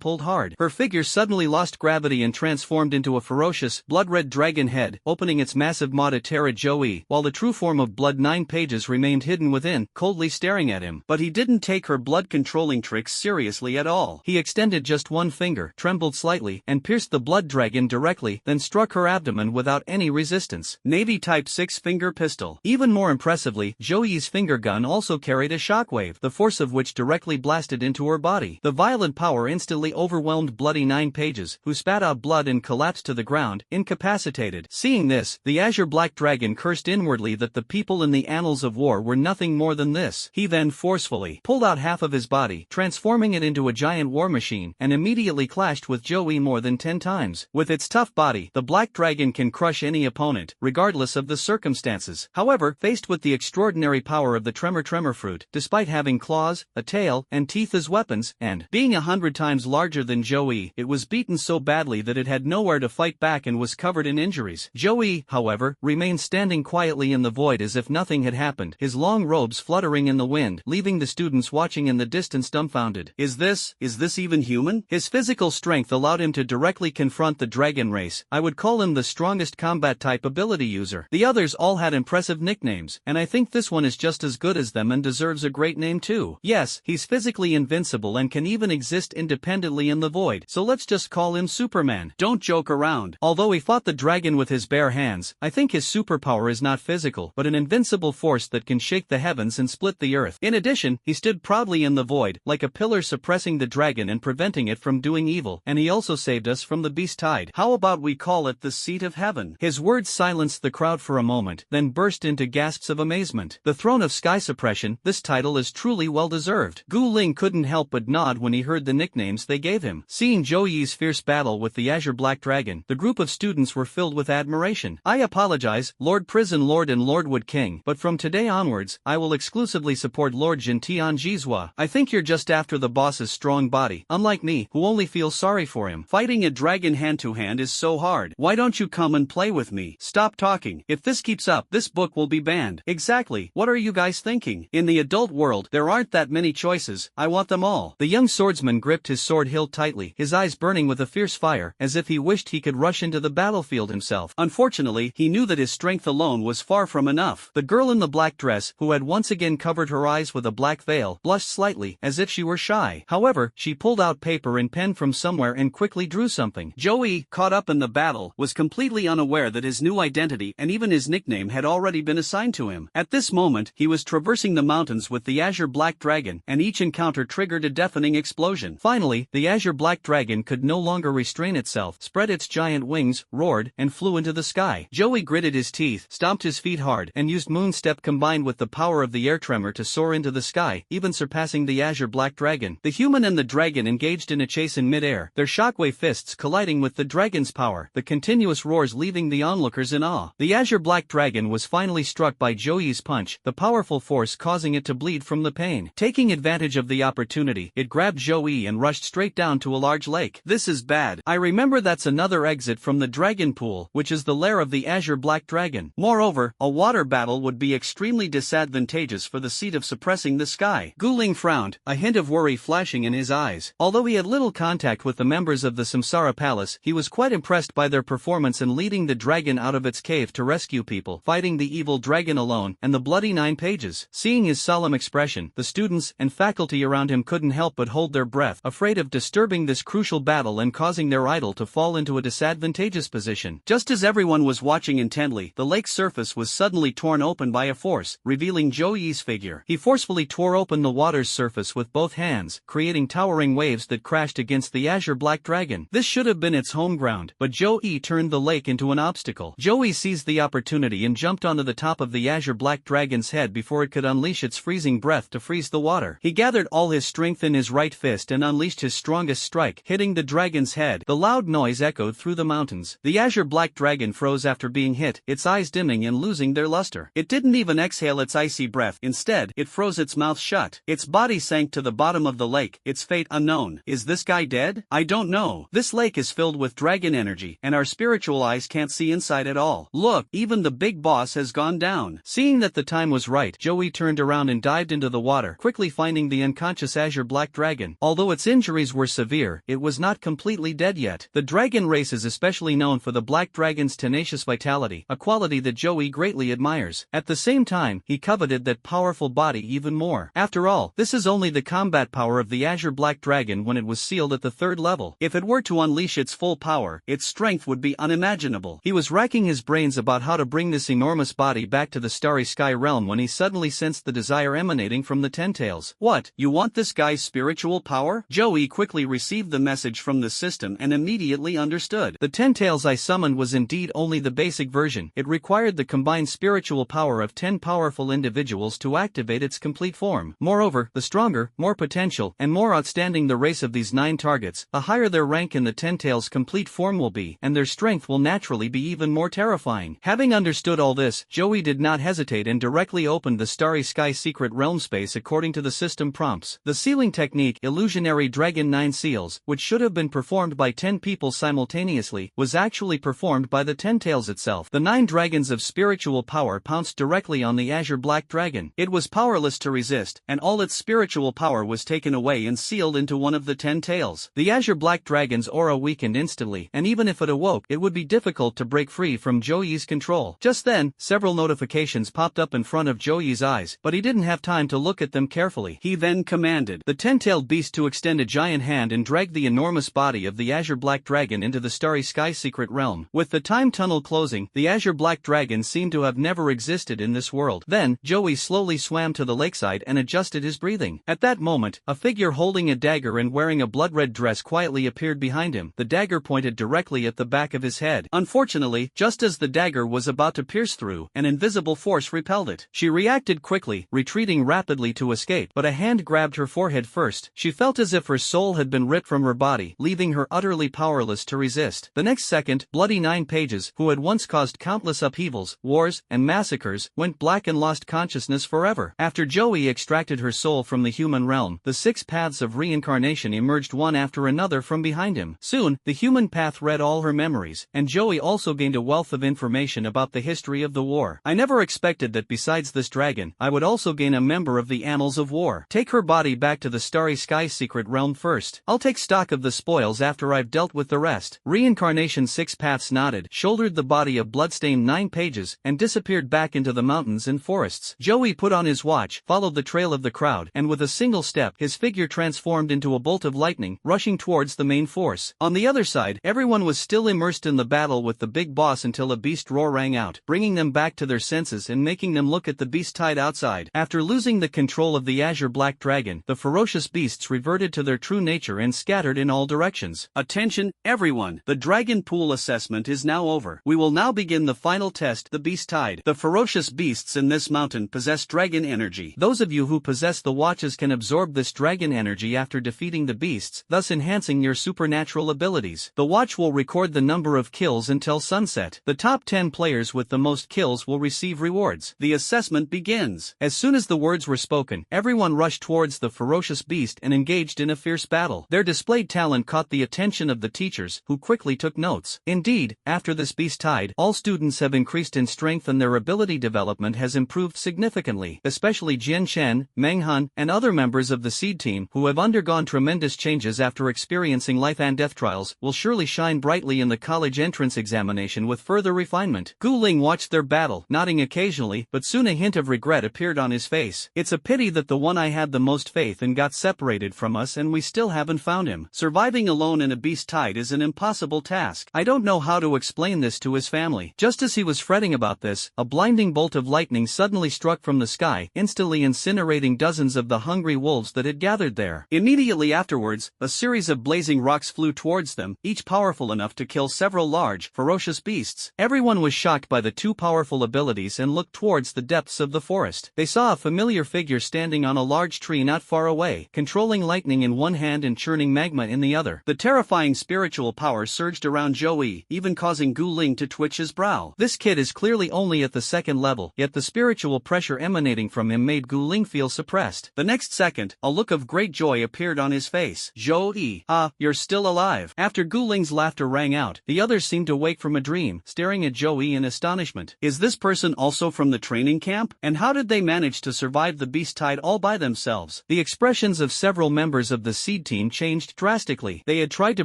pulled hard. Her figure suddenly lost gravity and transformed into a ferocious, blood-red dragon head, opening its massive maw to tear at Joey, while the true form of blood 9 pages remained hidden within, coldly staring at him. But he didn't take her blood-controlling tricks seriously at all. He extended just one finger, trembled slightly, and pierced the blood dragon directly, then struck her abdomen without any resistance. Navy Type 6-finger pistol. Even more impressively, Joey's finger gun also carried a shockwave, the force of which directly blasted into her body. The violent power instantly overwhelmed bloody 9 pages, who spat out blood and collapsed to the ground, incapacitated. Seeing this, the Azure Black Dragon cursed inwardly that the people in the the annals of war were nothing more than this. He then forcefully pulled out half of his body, transforming it into a giant war machine, and immediately clashed with Joey more than 10 times. With its tough body, the black dragon can crush any opponent, regardless of the circumstances. However, faced with the extraordinary power of the tremor fruit, despite having claws, a tail, and teeth as weapons, and being 100 times larger than Joey, it was beaten so badly that it had nowhere to fight back and was covered in injuries. Joey, however, remained standing quietly in the void as if nothing had happened, his long robes fluttering in the wind, leaving the students watching in the distance dumbfounded. Is this even human? His physical strength allowed him to directly confront the dragon race. I would call him the strongest combat type ability user. The others all had impressive nicknames, and I think this one is just as good as them and deserves a great name too. Yes, he's physically invincible and can even exist independently in the void, so let's just call him Superman. Don't joke around. Although he fought the dragon with his bare hands, I think his superpower is not physical, but an invincible force that can shake the heavens and split the earth. In addition, he stood proudly in the void, like a pillar suppressing the dragon and preventing it from doing evil, and he also saved us from the beast tide. How about we call it the seat of heaven? His words silenced the crowd for a moment, then burst into gasps of amazement. The throne of sky suppression, this title is truly well deserved. Gu Ling couldn't help but nod when he heard the nicknames they gave him. Seeing Zhou Yi's fierce battle with the Azure Black Dragon, the group of students were filled with admiration. I apologize, Lord Prison Lord and Lordwood King, but from today onwards, I will exclusively support Lord Jintian Jizhua. I think you're just after the boss's strong body, unlike me, who only feels sorry for him. Fighting a dragon hand-to-hand is so hard. Why don't you come and play with me? Stop talking. If this keeps up, this book will be banned. Exactly. What are you guys thinking? In the adult world, there aren't that many choices. I want them all. The young swordsman gripped his sword hilt tightly, his eyes burning with a fierce fire, as if he wished he could rush into the battlefield himself. Unfortunately, he knew that his strength alone was far from enough. The girl in the black dress, who had once again covered her eyes with a black veil, blushed slightly, as if she were shy. However, she pulled out paper and pen from somewhere and quickly drew something. Joey, caught up in the battle, was completely unaware that his new identity and even his nickname had already been assigned to him. At this moment, he was traversing the mountains with the Azure Black Dragon, and each encounter triggered a deafening explosion. Finally, the Azure Black Dragon could no longer restrain itself, spread its giant wings, roared, and flew into the sky. Joey gritted his teeth, stomped his feet hard, and used Moonstep combined with the power of the air tremor to soar into the sky, even surpassing the Azure Black Dragon. The human and the dragon engaged in a chase in midair, their shockwave fists colliding with the dragon's power, the continuous roars leaving the onlookers in awe. The Azure Black Dragon was finally struck by Joey's punch, the powerful force causing it to bleed from the pain. Taking advantage of the opportunity, it grabbed Joey and rushed straight down to a large lake. This is bad. I remember that's another exit from the dragon pool, which is the lair of the Azure Black Dragon. Moreover, a water battle would be extremely disadvantageous for the seat of suppressing the sky. Gu Ling frowned, a hint of worry flashing in his eyes. Although he had little contact with the members of the Samsara Palace, he was quite impressed by their performance in leading the dragon out of its cave to rescue people, fighting the evil dragon alone, and the bloody 9 pages. Seeing his solemn expression, the students and faculty around him couldn't help but hold their breath, afraid of disturbing this crucial battle and causing their idol to fall into a disadvantageous position. Just as everyone was watching intently, the lake's surface was suddenly torn open by a force, revealing Zhou Yi's figure. He forcefully tore open the water's surface with both hands, creating towering waves that crashed against the Azure Black Dragon. This should have been its home ground, but Zhou Yi turned the lake into an obstacle. Zhou Yi seized the opportunity and jumped onto the top of the Azure Black Dragon's head before it could unleash its freezing breath to freeze the water. He gathered all his strength in his right fist and unleashed his strongest strike, hitting the dragon's head. The loud noise echoed through the mountains. The Azure Black Dragon froze after being hit, its eyes dimming and losing their luster. It didn't even exhale its icy breath. Instead, it froze its mouth shut. Its body sank to the bottom of the lake, its fate unknown. Is this guy dead? I don't know. This lake is filled with dragon energy, and our spiritual eyes can't see inside at all. Look, even the big boss has gone down. Seeing that the time was right, Joey turned around and dived into the water, quickly finding the unconscious Azure Black Dragon. Although its injuries were severe, it was not completely dead yet. The dragon race is especially known for the Black Dragon's tenacious vitality, a quality that Joey greatly admires. At the same time, he coveted that powerful body even more. After all, this is only the combat power of the Azure Black Dragon when it was sealed at the 3rd level. If it were to unleash its full power, its strength would be unimaginable. He was racking his brains about how to bring this enormous body back to the Starry Sky realm when he suddenly sensed the desire emanating from the Ten-Tails. What, you want this guy's spiritual power? Joey quickly received the message from the system and immediately understood. The Ten-Tails I summoned was indeed only the basic version. It required the combined spiritual power power of 10 powerful individuals to activate its complete form. Moreover, the stronger, more potential, and more outstanding the race of these 9 targets, the higher their rank in the Ten-Tails' complete form will be, and their strength will naturally be even more terrifying. Having understood all this, Joey did not hesitate and directly opened the Starry Sky secret realm space according to the system prompts. The sealing technique, Illusionary Dragon 9 Seals, which should have been performed by 10 people simultaneously, was actually performed by the Ten-Tails itself. The 9 dragons of spiritual power pounced directly on the Azure Black Dragon. It was powerless to resist, and all its spiritual power was taken away and sealed into one of the 10 tails. The Azure Black Dragon's aura weakened instantly, and even if it awoke, it would be difficult to break free from Joey's control. Just then, several notifications popped up in front of Joey's eyes, but he didn't have time to look at them carefully. He then commanded the 10-tailed beast to extend a giant hand and drag the enormous body of the Azure Black Dragon into the Starry Sky secret realm. With the time tunnel closing, the Azure Black Dragon seemed to have never existed in this world. Then, Joey slowly swam to the lakeside and adjusted his breathing. At that moment, a figure holding a dagger and wearing a blood-red dress quietly appeared behind him. The dagger pointed directly at the back of his head. Unfortunately, just as the dagger was about to pierce through, an invisible force repelled it. She reacted quickly, retreating rapidly to escape, but a hand grabbed her forehead first. She felt as if her soul had been ripped from her body, leaving her utterly powerless to resist. The next second, bloody 9 pages, who had once caused countless upheavals, wars, and massacres, went black and lost consciousness forever. After Joey extracted her soul from the human realm, the 6 paths of reincarnation emerged one after another from behind him. Soon, the human path read all her memories, and Joey also gained a wealth of information about the history of the war. I never expected that besides this dragon, I would also gain a member of the annals of war. Take her body back to the Starry Sky secret realm first. I'll take stock of the spoils after I've dealt with the rest. Reincarnation 6 paths nodded, shouldered the body of bloodstained 9 pages, and disappeared back into the mountains and forests. Joey put on his watch, followed the trail of the crowd, and with a single step, his figure transformed into a bolt of lightning, rushing towards the main force. On the other side, everyone was still immersed in the battle with the big boss until a beast roar rang out, bringing them back to their senses and making them look at the beast tied outside. After losing the control of the Azure Black Dragon, the ferocious beasts reverted to their true nature and scattered in all directions. Attention, everyone! The Dragon Pool assessment is now over. We will now begin the final test, the Beast Tide. The ferocious beasts in this mountain possess dragon energy. Those of you who possess the watches can absorb this dragon energy after defeating the beasts, thus enhancing your supernatural abilities. The watch will record the number of kills until sunset. The top 10 players with the most kills will receive rewards. The assessment begins. As soon as the words were spoken, everyone rushed towards the ferocious beast and engaged in a fierce battle. Their displayed talent caught the attention of the teachers, who quickly took notes. Indeed, after this beast tide, all students have increased in strength and their ability development has improved significantly, especially Jian Shen, Menghan, and other members of the seed team, who have undergone tremendous changes after experiencing life and death trials, will surely shine brightly in the college entrance examination with further refinement. Gu Ling watched their battle, nodding occasionally, but soon a hint of regret appeared on his face. It's a pity that the one I had the most faith in got separated from us and we still haven't found him. Surviving alone in a beast tide is an impossible task. I don't know how to explain this to his family. Just as he was fretting about this, a blinding bolt of lightning suddenly struck from the sky, instantly incinerating dozens of the hungry wolves that had gathered there. Immediately afterwards, a series of blazing rocks flew towards them, each powerful enough to kill several large, ferocious beasts. Everyone was shocked by the 2 powerful abilities and looked towards the depths of the forest. They saw a familiar figure standing on a large tree not far away, controlling lightning in one hand and churning magma in the other. The terrifying spiritual power surged around Joey, even causing Gu Ling to twitch his brow. This kid is clearly only at the 2nd level, yet the spiritual pressure emanating from him made Gu Ling feel suppressed. The next second, a look of great joy appeared on his face. Joey, you're still alive. After Gu Ling's laughter rang out, the others seemed to wake from a dream, staring at Joey in astonishment. Is this person also from the training camp? And how did they manage to survive the beast tide all by themselves? The expressions of several members of the seed team changed drastically. They had tried to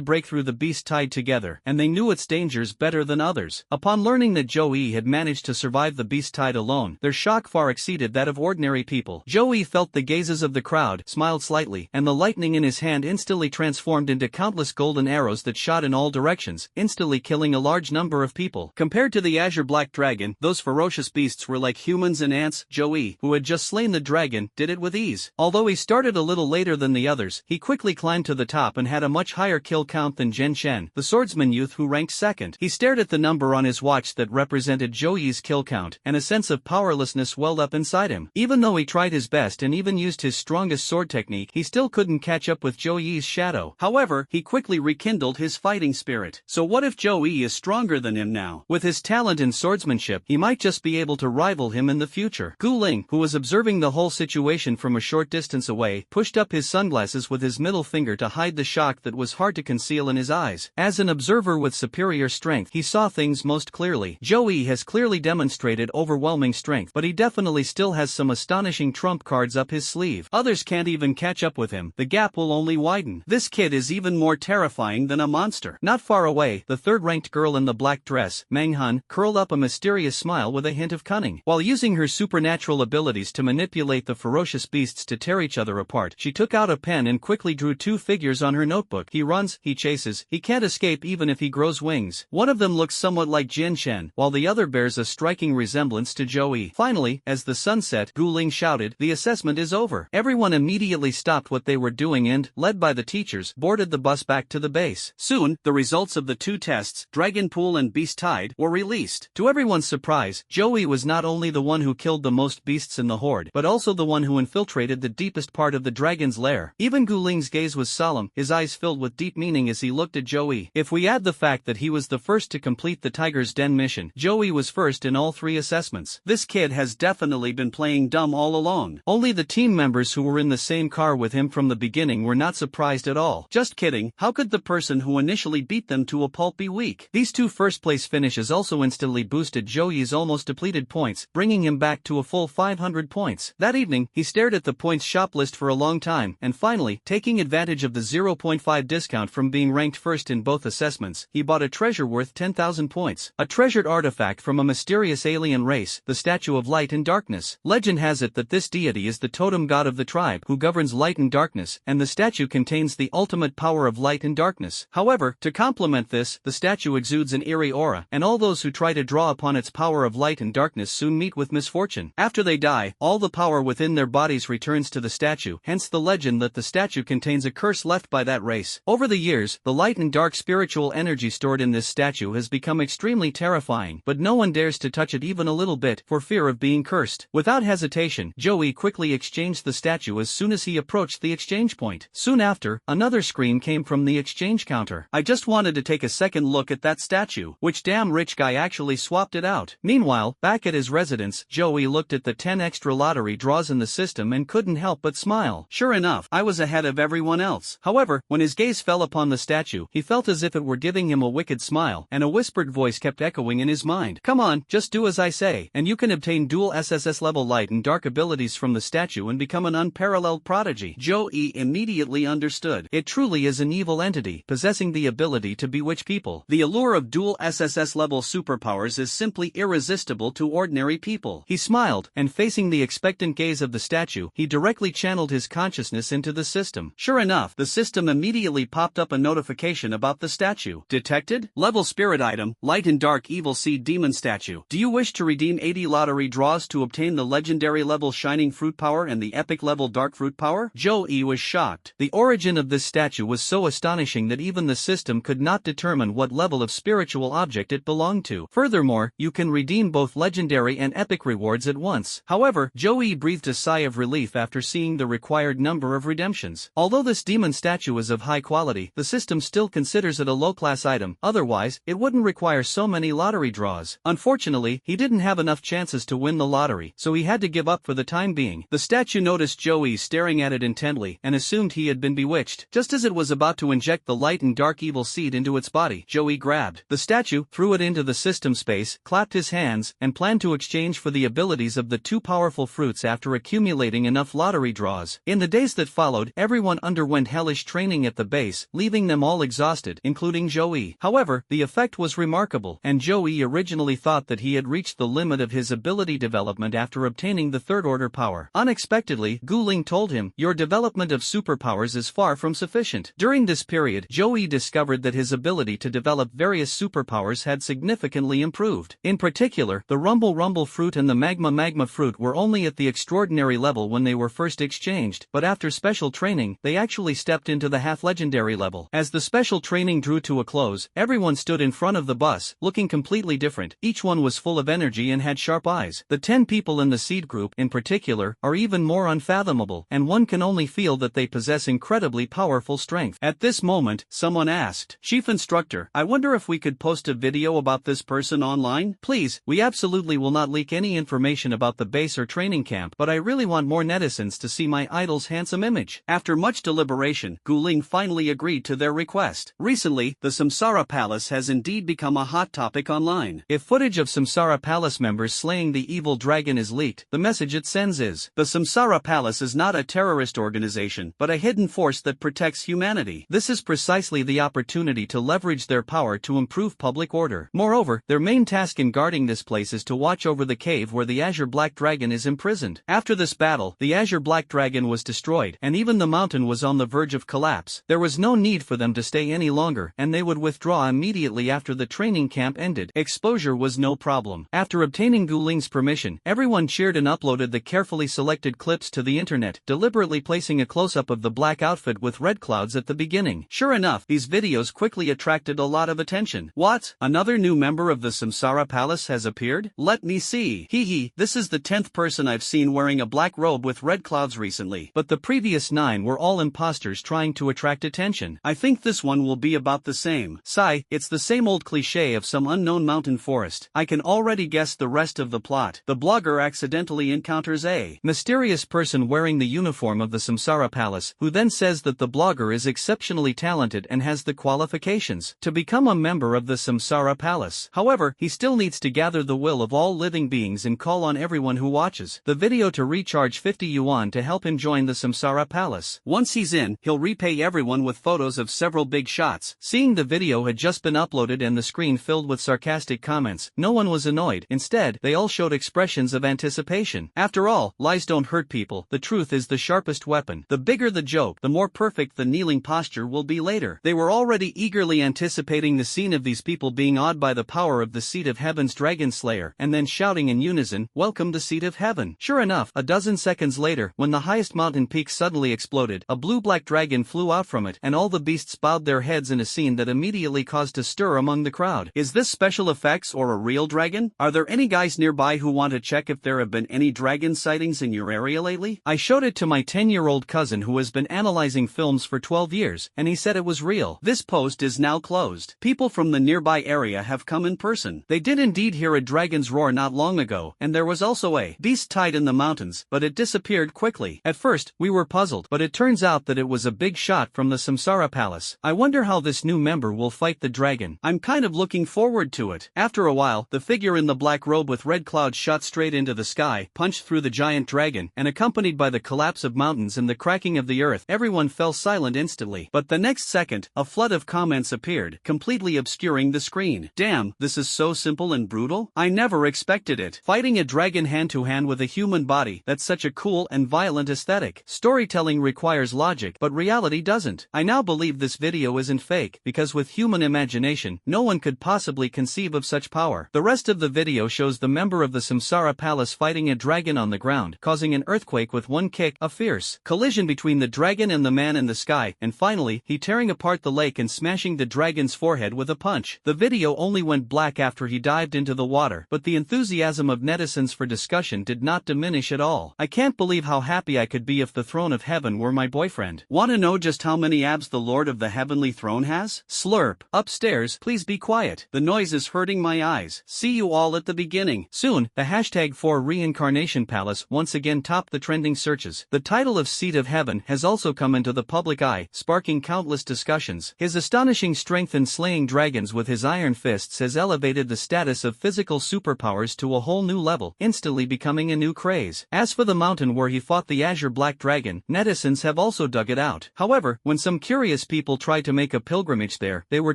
break through the beast tide together, and they knew its dangers better than others. Upon learning that Joey had managed to survive the beast tide alone, their shock far exceeded that of ordinary people. Joey felt the gazes of the crowd, smiled slightly, and the lightning in his hand instantly transformed into countless golden arrows that shot in all directions, instantly killing a large number of people. Compared to the Azure Black Dragon, those ferocious beasts were like humans and ants. Joey, who had just slain the dragon, did it with ease. Although he started a little later than the others, he quickly climbed to the top and had a much higher kill count than Jian Shen, the swordsman youth who ranked 2nd. He stared at the number on his watch that represented Joey's kill count, and a sense of powerlessness welled up inside him. Even though he tried his best and even used his strongest sword technique, he still couldn't catch up with Zhou Yi's shadow. However, he quickly rekindled his fighting spirit. So what if Zhou Yi is stronger than him now? With his talent in swordsmanship, he might just be able to rival him in the future. Gu Ling, who was observing the whole situation from a short distance away, pushed up his sunglasses with his middle finger to hide the shock that was hard to conceal in his eyes. As an observer with superior strength, he saw things most clearly. Zhou Yi has clearly demonstrated overwhelming strength, but he definitely still has some astonishing trump cards up his sleeve. Others can't even catch up with him. The gap will only widen. This kid is even more terrifying than a monster. Not far away, the third-ranked girl in the black dress, Manhwa, curled up a mysterious smile with a hint of cunning. While using her supernatural abilities to manipulate the ferocious beasts to tear each other apart, she took out a pen and quickly drew two figures on her notebook. He runs, he chases, he can't escape even if he grows wings. One of them looks somewhat like Jin Shen, while the other bears a striking resemblance to Zhou Yi. Finally, as the sun set, Gu Ling shouted, "The assessment is over." Everyone immediately stopped what they were doing and, led by the teachers, boarded the bus back to the base. Soon, the results of the two tests, Dragon Pool and Beast Tide, were released. To everyone's surprise, Zhou Yi was not only the one who killed the most beasts in the horde, but also the one who infiltrated the deepest part of the dragon's lair. Even Gu Ling's gaze was solemn, his eyes filled with deep meaning as he looked at Zhou Yi. If we add the fact that he was the first to complete the Tiger's Den mission, Zhou Yi was first in all three assessments. This kid has definitely been playing dumb all along. Only the team members who were in the same car with him from the beginning were not surprised at all. Just kidding, how could the person who initially beat them to a pulp be weak? These two first-place finishes also instantly boosted Zhou Yi's almost depleted points, bringing him back to a full 500 points. That evening, he stared at the points shop list for a long time, and finally, taking advantage of the 0.5 discount from being ranked first in both assessments, he bought a treasure worth 10,000 points. A treasured artifact from a mysterious alien race, the Statue of Light and Darkness. Legend has it that this deity is the totem god of the tribe, who governs light and darkness, and the statue contains the ultimate power of light and darkness. However, to complement this, the statue exudes an eerie aura, and all those who try to draw upon its power of light and darkness soon meet with misfortune. After they die, all the power within their bodies returns to the statue, hence the legend that the statue contains a curse left by that race. Over the years, the light and dark spiritual energy stored in this statue has become extremely terrifying, but no one dares to touch it even a little bit, for fear of being cursed. Without hesitation, Zhou Yi quickly exchanged the statue as soon as he approached the exchange point. Soon after, another scream came from the exchange counter. "I just wanted to take a second look at that statue. Which damn rich guy actually swapped it out?" Meanwhile, back at his residence, Zhou Yi looked at the 10 extra lottery draws in the system and couldn't help but smile. Sure enough, I was ahead of everyone else. However, when his gaze fell upon the statue, he felt as if it were giving him a wicked smile, and a whispered voice kept echoing in his mind. "Come on, just do as I say, and you can obtain dual SSS level light and dark abilities from the statue and become an unparalleled prodigy." Zhou Yi immediately understood. It truly is an evil entity, possessing the ability to bewitch people. The allure of dual SSS level superpowers is simply irresistible to ordinary people. He smiled, and facing the expectant gaze of the statue, he directly channeled his consciousness into the system. Sure enough, the system immediately popped up a notification about the statue. Detected? Level spirit item, light and dark evil seed demon statue. Do you wish to redeem 80 lottery draws to obtain the legendary level shining fruit power and the epic level dark fruit power? Zhou Yi was shocked. The origin of this statue was so astonishing that even the system could not determine what level of spiritual object it belonged to. Furthermore, you can redeem both legendary and epic rewards at once. However, Zhou Yi breathed a sigh of relief after seeing the required number of redemptions. Although this demon statue is of high quality, the system still considers it a low-class item, otherwise, it wouldn't require so many lottery draws. Unfortunately, he didn't have enough chances to win the lottery, so he had to give up for the time being. The statue noticed Zhou Yi staring at it intently, and assumed he had been bewitched. Just as it was about to inject the light and dark evil seed into its body, Zhou Yi grabbed the statue, threw it into the system space, clapped his hands, and planned to exchange for the abilities of the two powerful fruits after accumulating enough lottery draws. In the days that followed, everyone underwent hellish training at the base, leaving them all exhausted, including Zhou Yi. However, the effect was remarkable, and Zhou Yi originally thought that he had reached the limit of his ability development after obtaining the third-order power. Unexpectedly, Gu Ling told him, "Your development of superpowers is far from sufficient." During this period, Zhou Yi discovered that his ability to develop various superpowers had significantly improved. In particular, the Rumble fruit and the Magma fruit were only at the extraordinary level when they were first exchanged, but after special training, they actually stepped into the half-legendary level. As the special training drew to a close, everyone stood in front of the bus, looking completely different. Each one was full of energy quickly and had sharp eyes. The 10 people in the seed group, in particular, are even more unfathomable, and one can only feel that they possess incredibly powerful strength. At this moment, someone asked, "Chief Instructor, I wonder if we could post a video about this person online? Please, we absolutely will not leak any information about the base or training camp, but I really want more netizens to see my idol's handsome image." After much deliberation, Guling finally agreed to their request. Recently, the Samsara Palace has indeed become a hot topic online. If footage of Samsara Palace members slaying the evil dragon is leaked, the message it sends is, the Samsara Palace is not a terrorist organization, but a hidden force that protects humanity. This is precisely the opportunity to leverage their power to improve public order. Moreover, their main task in guarding this place is to watch over the cave where the Azure Black Dragon is imprisoned. After this battle, the Azure Black Dragon was destroyed, and even the mountain was on the verge of collapse. There was no need for them to stay any longer, and they would withdraw immediately after the training camp ended. Exposure was no problem. After obtaining Guling's permission, everyone cheered and uploaded the carefully selected clips to the internet, deliberately placing a close-up of the black outfit with red clouds at the beginning. Sure enough, these videos quickly attracted a lot of attention. What? Another new member of the Samsara Palace has appeared? Let me see. Hee, this is the 10th person I've seen wearing a black robe with red clouds recently. But the previous 9 were all imposters trying to attract attention. I think this one will be about the same. Sigh, it's the same old cliché of some unknown mountain forest. I can already guess the rest of the plot. The blogger accidentally encounters a mysterious person wearing the uniform of the Samsara Palace, who then says that the blogger is exceptionally talented and has the qualifications to become a member of the Samsara Palace. However, he still needs to gather the will of all living beings and call on everyone who watches the video to recharge 50 yuan to help him join the Samsara Palace. Once he's in, he'll repay everyone with photos of several big shots. Seeing the video had just been uploaded and the screen filled with sarcastic comments, no one was annoyed. Instead, they all showed expressions of anticipation. After all, lies don't hurt people. The truth is the sharpest weapon. The bigger the joke, the more perfect the kneeling posture will be later. They were already eagerly anticipating the scene of these people being awed by the power of the seat of heaven's dragon slayer, and then shouting in unison, "Welcome the seat of heaven." Sure enough, a dozen seconds later, when the highest mountain peak suddenly exploded, a blue-black dragon flew out from it, and all the beasts bowed their heads in a scene that immediately caused a stir among the crowd. Is this special effects or a real dragon? Are there any guys nearby who want to check if there have been any dragon sightings in your area lately? I showed it to my 10-year-old cousin who has been analyzing films for 12 years, and he said it was real. This post is now closed. People from the nearby area have come in person. They did indeed hear a dragon's roar not long ago, and there was also a beast tied in the mountains, but it disappeared quickly. At first, we were puzzled, but it turns out that it was a big shot from the Samsara Palace. I wonder how this new member will fight the dragon. I'm kind of looking forward to it. After a while, the figure in the black robe with red clouds shot straight into the sky, punched through the giant dragon, and accompanied by the collapse of mountains and the cracking of the earth, everyone fell silent instantly. But the next second, a flood of comments appeared, completely obscuring the screen. Damn, this is so simple and brutal? I never expected it. Fighting a dragon hand-to-hand with a human body, that's such a cool and violent aesthetic. Storytelling requires logic, but reality doesn't. I now believe this video isn't fake, because with human imagination, no one could possibly conceive of such power. The rest of the video shows the member of the Samsara Palace fighting a dragon on the ground, causing an earthquake with one kick, a fierce collision between the dragon and the man in the sky, and finally, he tearing apart the lake and smashing the dragon's forehead with a punch. The video only went black after he dived into the water, but the enthusiasm of netizens for discussion did not diminish at all. I can't believe how happy I could be if the throne of heaven were my boyfriend. Want to know just how many abs the Lord of the heavenly throne has? Slurp. Upstairs, please be quiet. The noise is hurting my eyes. See you all at the beginning. Soon, the hashtag for Reincarnation Palace once again topped the trending searches. The title of Seat of Heaven has also come into the public eye, sparking countless discussions. His astonishing strength in slaying dragons with his iron fists has elevated the status of physical superpowers to a whole new level, instantly becoming a new craze. As for the mountain where he fought the Azure Black Dragon, netizens have also dug it out. However, when some curious people tried to make a pilgrimage there, they were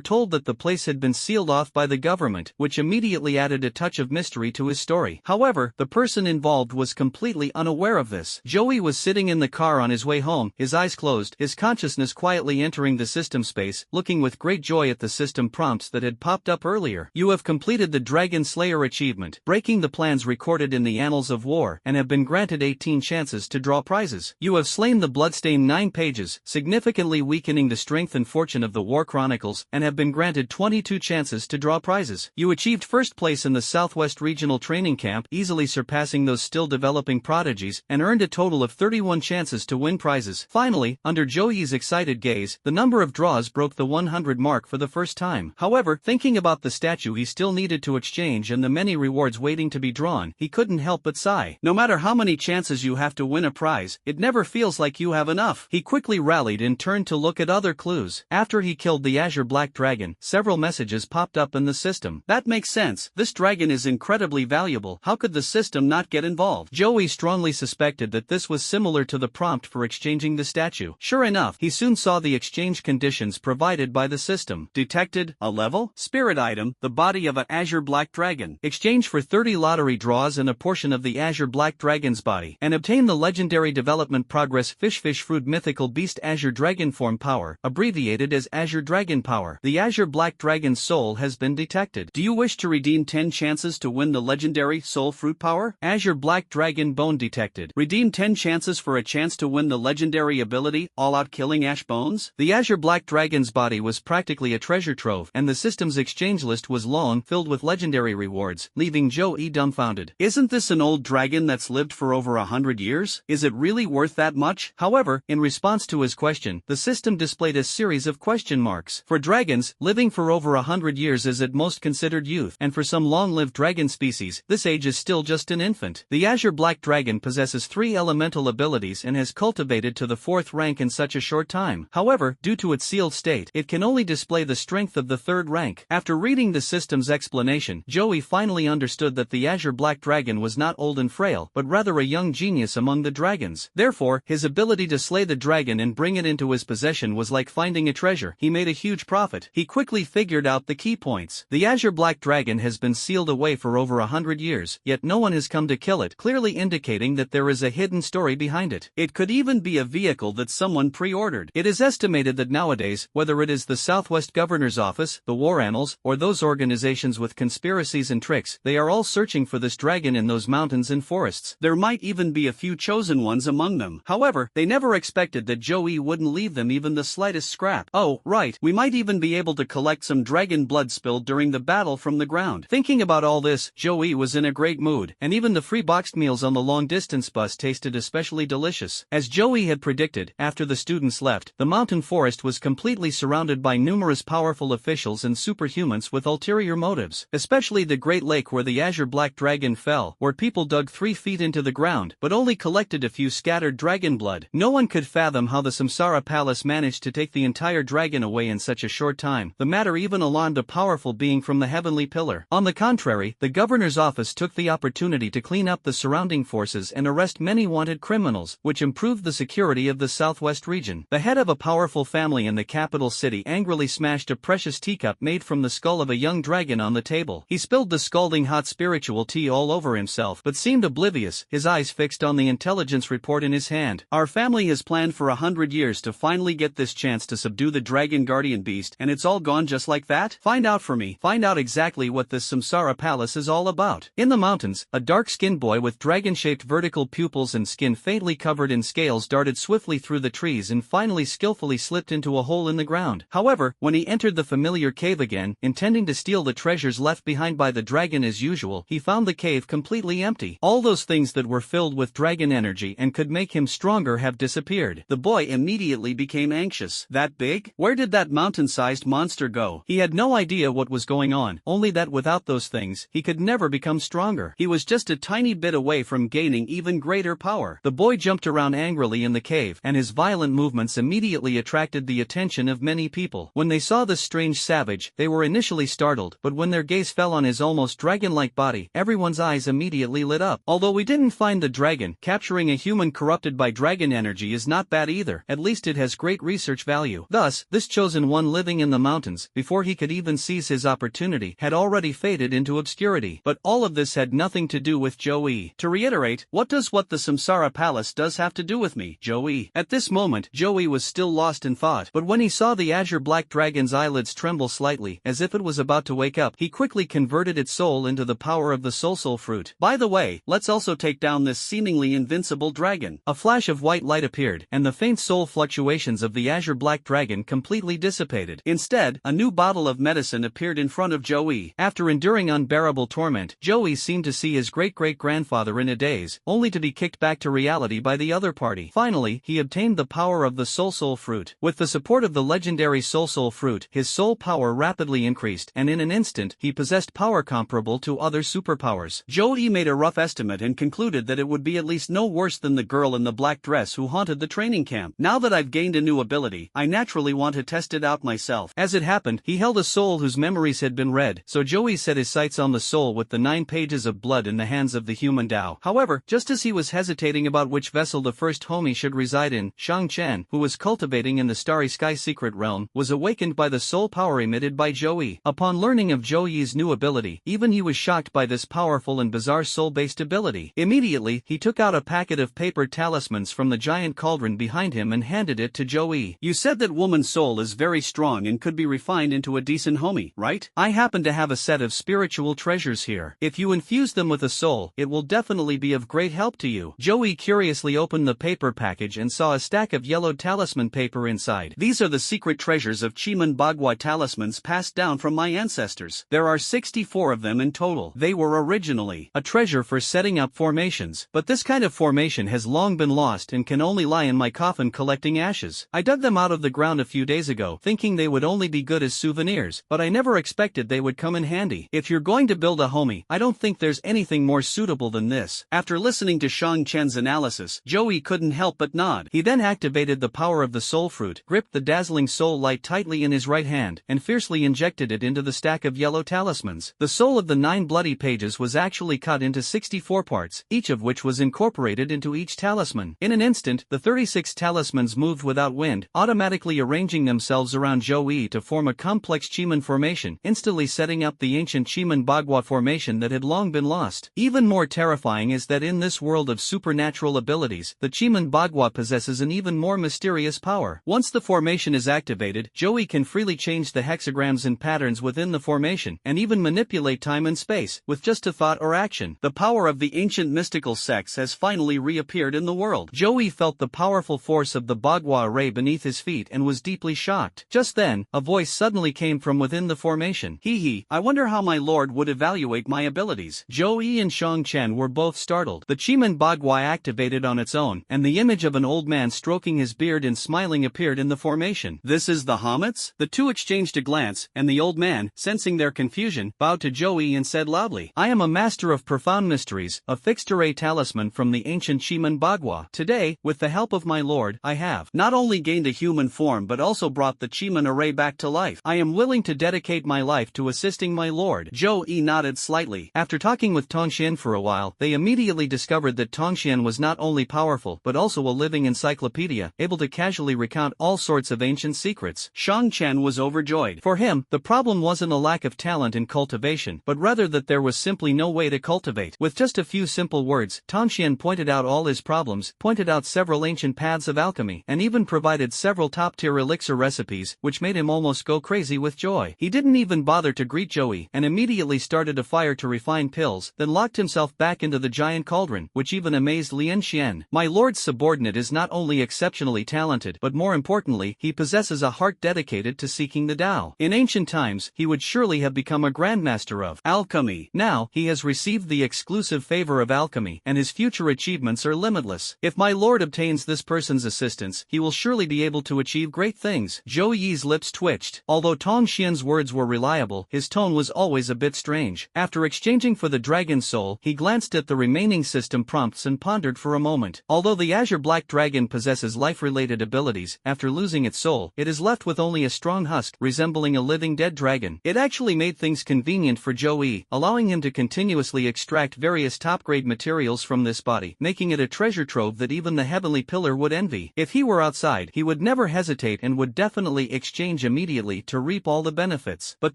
told that the place had been sealed off by the government, which immediately added a touch of mystery to his story. However, the person involved was completely unaware of this. Joey was sitting in the car on his way home, his eyes closed, his consciousness quietly entering the system space, looking with great joy at the system prompts that had popped up earlier. You have completed the Dragon Slayer achievement, breaking the plans recorded in the annals of war, and have been granted 18 chances to draw prizes. You have slain the bloodstained 9 pages, significantly weakening the strength and fortune of the War Chronicles, and have been granted 22 chances to draw prizes. You achieved first place in the South Southwest Regional Training Camp, easily surpassing those still developing prodigies, and earned a total of 31 chances to win prizes. Finally, under Joey's excited gaze, the number of draws broke the 100 mark for the first time. However, thinking about the statue he still needed to exchange and the many rewards waiting to be drawn, he couldn't help but sigh. No matter how many chances you have to win a prize, it never feels like you have enough. He quickly rallied and turned to look at other clues. After he killed the Azure Black Dragon, several messages popped up in the system. That makes sense. This dragon is incredibly valuable. How could the system not get involved? Joey strongly suspected that this was similar to the prompt for exchanging the statue. Sure enough, he soon saw the exchange conditions provided by the system. Detected, a level, spirit item, the body of an Azure Black Dragon. Exchange for 30 lottery draws and a portion of the Azure Black Dragon's body, and obtain the legendary development progress Fish Fruit Mythical Beast Azure Dragon Form Power, abbreviated as Azure Dragon Power. The Azure Black Dragon's soul has been detected. Do you wish to redeem 10 chances to win the legendary Soul Fruit Power? Azure Black Dragon Bone detected. Redeem 10 chances for a chance to win the legendary ability, All-Out Killing Ash Bones? The Azure Black Dragon's body was practically a treasure trove, and the system's exchange list was long, filled with legendary rewards, leaving Joey dumbfounded. Isn't this an old dragon that's lived for over 100 years? Is it really worth that much? However, in response to his question, the system displayed a series of question marks. For dragons, living for over 100 years is at most considered youth, and for some long-lived dragon species, this age is still just an infant. The Azure Black Dragon possesses 3 elemental abilities and has cultivated to the 4th rank in such a short time. However, due to its sealed state, it can only display the strength of the 3rd rank. After reading the system's explanation, Joey finally understood that the Azure Black Dragon was not old and frail, but rather a young genius among the dragons. Therefore, his ability to slay the dragon and bring it into his possession was like finding a treasure. He made a huge profit. He quickly figured out the key points. The Azure Black Dragon has been sealed away for over 100 years, yet no one has come to kill it, clearly indicating that there is a hidden story behind it. It could even be a vehicle that someone pre-ordered. It is estimated that nowadays, whether it is the Southwest Governor's Office, the War Annals, or those organizations with conspiracies and tricks, they are all searching for this dragon in those mountains and forests. There might even be a few chosen ones among them. However, they never expected that Joey wouldn't leave them even the slightest scrap. Oh, right, we might even be able to collect some dragon blood spilled during the battle from the ground. Thinking about all this, Joey was in a great mood, and even the free boxed meals on the long-distance bus tasted especially delicious. As Joey had predicted, after the students left, the mountain forest was completely surrounded by numerous powerful officials and superhumans with ulterior motives, especially the Great Lake where the Azure Black Dragon fell, where people dug 3 feet into the ground, but only collected a few scattered dragon blood. No one could fathom how the Samsara Palace managed to take the entire dragon away in such a short time. The matter even alarmed a powerful being from the heavenly pillar. On the contrary, the governor's office took the opportunity to clean up the surrounding forces and arrest many wanted criminals, which improved the security of the Southwest region. The head of a powerful family in the capital city angrily smashed a precious teacup made from the skull of a young dragon on the table. He spilled the scalding hot spiritual tea all over himself, but seemed oblivious, his eyes fixed on the intelligence report in his hand. Our family has planned for 100 years to finally get this chance to subdue the dragon guardian beast, and it's all gone just like that? Find out for me. Find out exactly what this Samsara Palace is all about. In the mountains, a dark-skinned boy with dragon-shaped vertical pupils and skin faintly covered in scales darted swiftly through the trees and finally skillfully slipped into a hole in the ground. However, when he entered the familiar cave again, intending to steal the treasures left behind by the dragon as usual, he found the cave completely empty. All those things that were filled with dragon energy and could make him stronger have disappeared. The boy immediately became anxious. That big? Where did that mountain-sized monster go? He had no idea what was going on, only that without those things, he could never become stronger. He was just a tiny bit away from gaining even greater power. The boy jumped around angrily in the cave, and his violent movements immediately attracted the attention of many people. When they saw this strange savage, they were initially startled, but when their gaze fell on his almost dragon-like body, everyone's eyes immediately lit up. Although we didn't find the dragon, capturing a human corrupted by dragon energy is not bad either. At least it has great research value. Thus, this chosen one living in the mountains, before he could even seize his opportunity, had already faded into obscurity. But all of this had nothing to do with Joey. To reiterate, what the Samsara Palace does have to do with me, Joey? At this moment, Joey was still lost in thought, but when he saw the Azure Black Dragon's eyelids tremble slightly, as if it was about to wake up, he quickly converted its soul into the power of the Soul Fruit. By the way, let's also take down this seemingly invincible dragon. A flash of white light appeared, and the faint soul fluctuations of the Azure Black Dragon completely dissipated. Instead, a new bottle of medicine appeared in front of Joey. After enduring unbearable unbearable torment. Joey seemed to see his great-great-grandfather in a daze, only to be kicked back to reality by the other party. Finally, he obtained the power of the Soul Fruit. With the support of the legendary Soul Fruit, his soul power rapidly increased, and in an instant, he possessed power comparable to other superpowers. Joey made a rough estimate and concluded that it would be at least no worse than the girl in the black dress who haunted the training camp. Now that I've gained a new ability, I naturally want to test it out myself. As it happened, he held a soul whose memories had been read, so Joey set his sights on the soul with the 9 pages of blood in the hands of the human Tao. However, just as he was hesitating about which vessel the first homie should reside in, Shang Chen, who was cultivating in the Starry Sky secret realm, was awakened by the soul power emitted by Joey. Upon learning of Joey's new ability, even he was shocked by this powerful and bizarre soul-based ability. Immediately, he took out a packet of paper talismans from the giant cauldron behind him and handed it to Joey. You said that woman's soul is very strong and could be refined into a decent homie, right? I happen to have a set of spiritual treasures here. If you infuse them with a soul, it will definitely be of great help to you. Joey curiously opened the paper package and saw a stack of yellowed talisman paper inside. These are the secret treasures of Chiman Bagua talismans passed down from my ancestors. There are 64 of them in total. They were originally a treasure for setting up formations, but this kind of formation has long been lost and can only lie in my coffin collecting ashes. I dug them out of the ground a few days ago, thinking they would only be good as souvenirs, but I never expected they would come in handy. If you're going to build a homie, I don't think there's anything more suitable than this. After listening to Shang Chen's analysis, Joey couldn't help but nod. He then activated the power of the Soul Fruit, gripped the dazzling soul light tightly in his right hand, and fiercely injected it into the stack of yellow talismans. The soul of the 9 bloody pages was actually cut into 64 parts, each of which was incorporated into each talisman. In an instant, the 36 talismans moved without wind, automatically arranging themselves around Joey to form a complex Chiman formation, instantly setting up the ancient Chiman Bagua formation that had long been lost. Even more terrifying is that in this world of supernatural abilities, the Chiman Bagua possesses an even more mysterious power. Once the formation is activated, Joey can freely change the hexagrams and patterns within the formation, and even manipulate time and space, with just a thought or action. The power of the ancient mystical sects has finally reappeared in the world. Joey felt the powerful force of the Bagua array beneath his feet and was deeply shocked. Just then, a voice suddenly came from within the formation. Hee, I wonder how my lord would evaluate my abilities. Joey and Shang Chen were both startled. The Chiman Bagua activated on its own, and the image of an old man stroking his beard and smiling appeared in the formation. This is the Hamets? The two exchanged a glance, and the old man, sensing their confusion, bowed to Joey and said loudly, I am a master of profound mysteries, a fixed array talisman from the ancient Chiman Bagua. Today, with the help of my lord, I have not only gained a human form but also brought the Chiman array back to life. I am willing to dedicate my life to assisting my lord. Joey nodded slightly. After talking with Tongxian for a while, they immediately discovered that Tongxian was not only powerful but also a living encyclopedia, able to casually recount all sorts of ancient secrets. Shang Chen was overjoyed. For him, the problem wasn't a lack of talent in cultivation, but rather that there was simply no way to cultivate. With just a few simple words, Tongxian pointed out all his problems, pointed out several ancient paths of alchemy, and even provided several top-tier elixir recipes, which made him almost go crazy with joy. He didn't even bother to greet Joey, and immediately started a fire to refine pills, then locked himself back into the giant cauldron, which even amazed Lian Xian. My lord's subordinate is not only exceptionally talented, but more importantly, he possesses a heart dedicated to seeking the Tao. In ancient times, he would surely have become a grandmaster of alchemy. Now, he has received the exclusive favor of alchemy, and his future achievements are limitless. If my lord obtains this person's assistance, he will surely be able to achieve great things. Zhou Yi's lips twitched. Although Tong Xian's words were reliable, his tone was always a bit strange. After exchanging for the dragon soul, he glanced at the remaining system prompts and pondered for a moment. Although the Azure Black Dragon possesses life-related abilities, after losing its soul, it is left with only a strong husk, resembling a living dead dragon. It actually made things convenient for Zhou Yi, allowing him to continuously extract various top-grade materials from this body, making it a treasure trove that even the Heavenly Pillar would envy. If he were outside, he would never hesitate and would definitely exchange immediately to reap all the benefits. But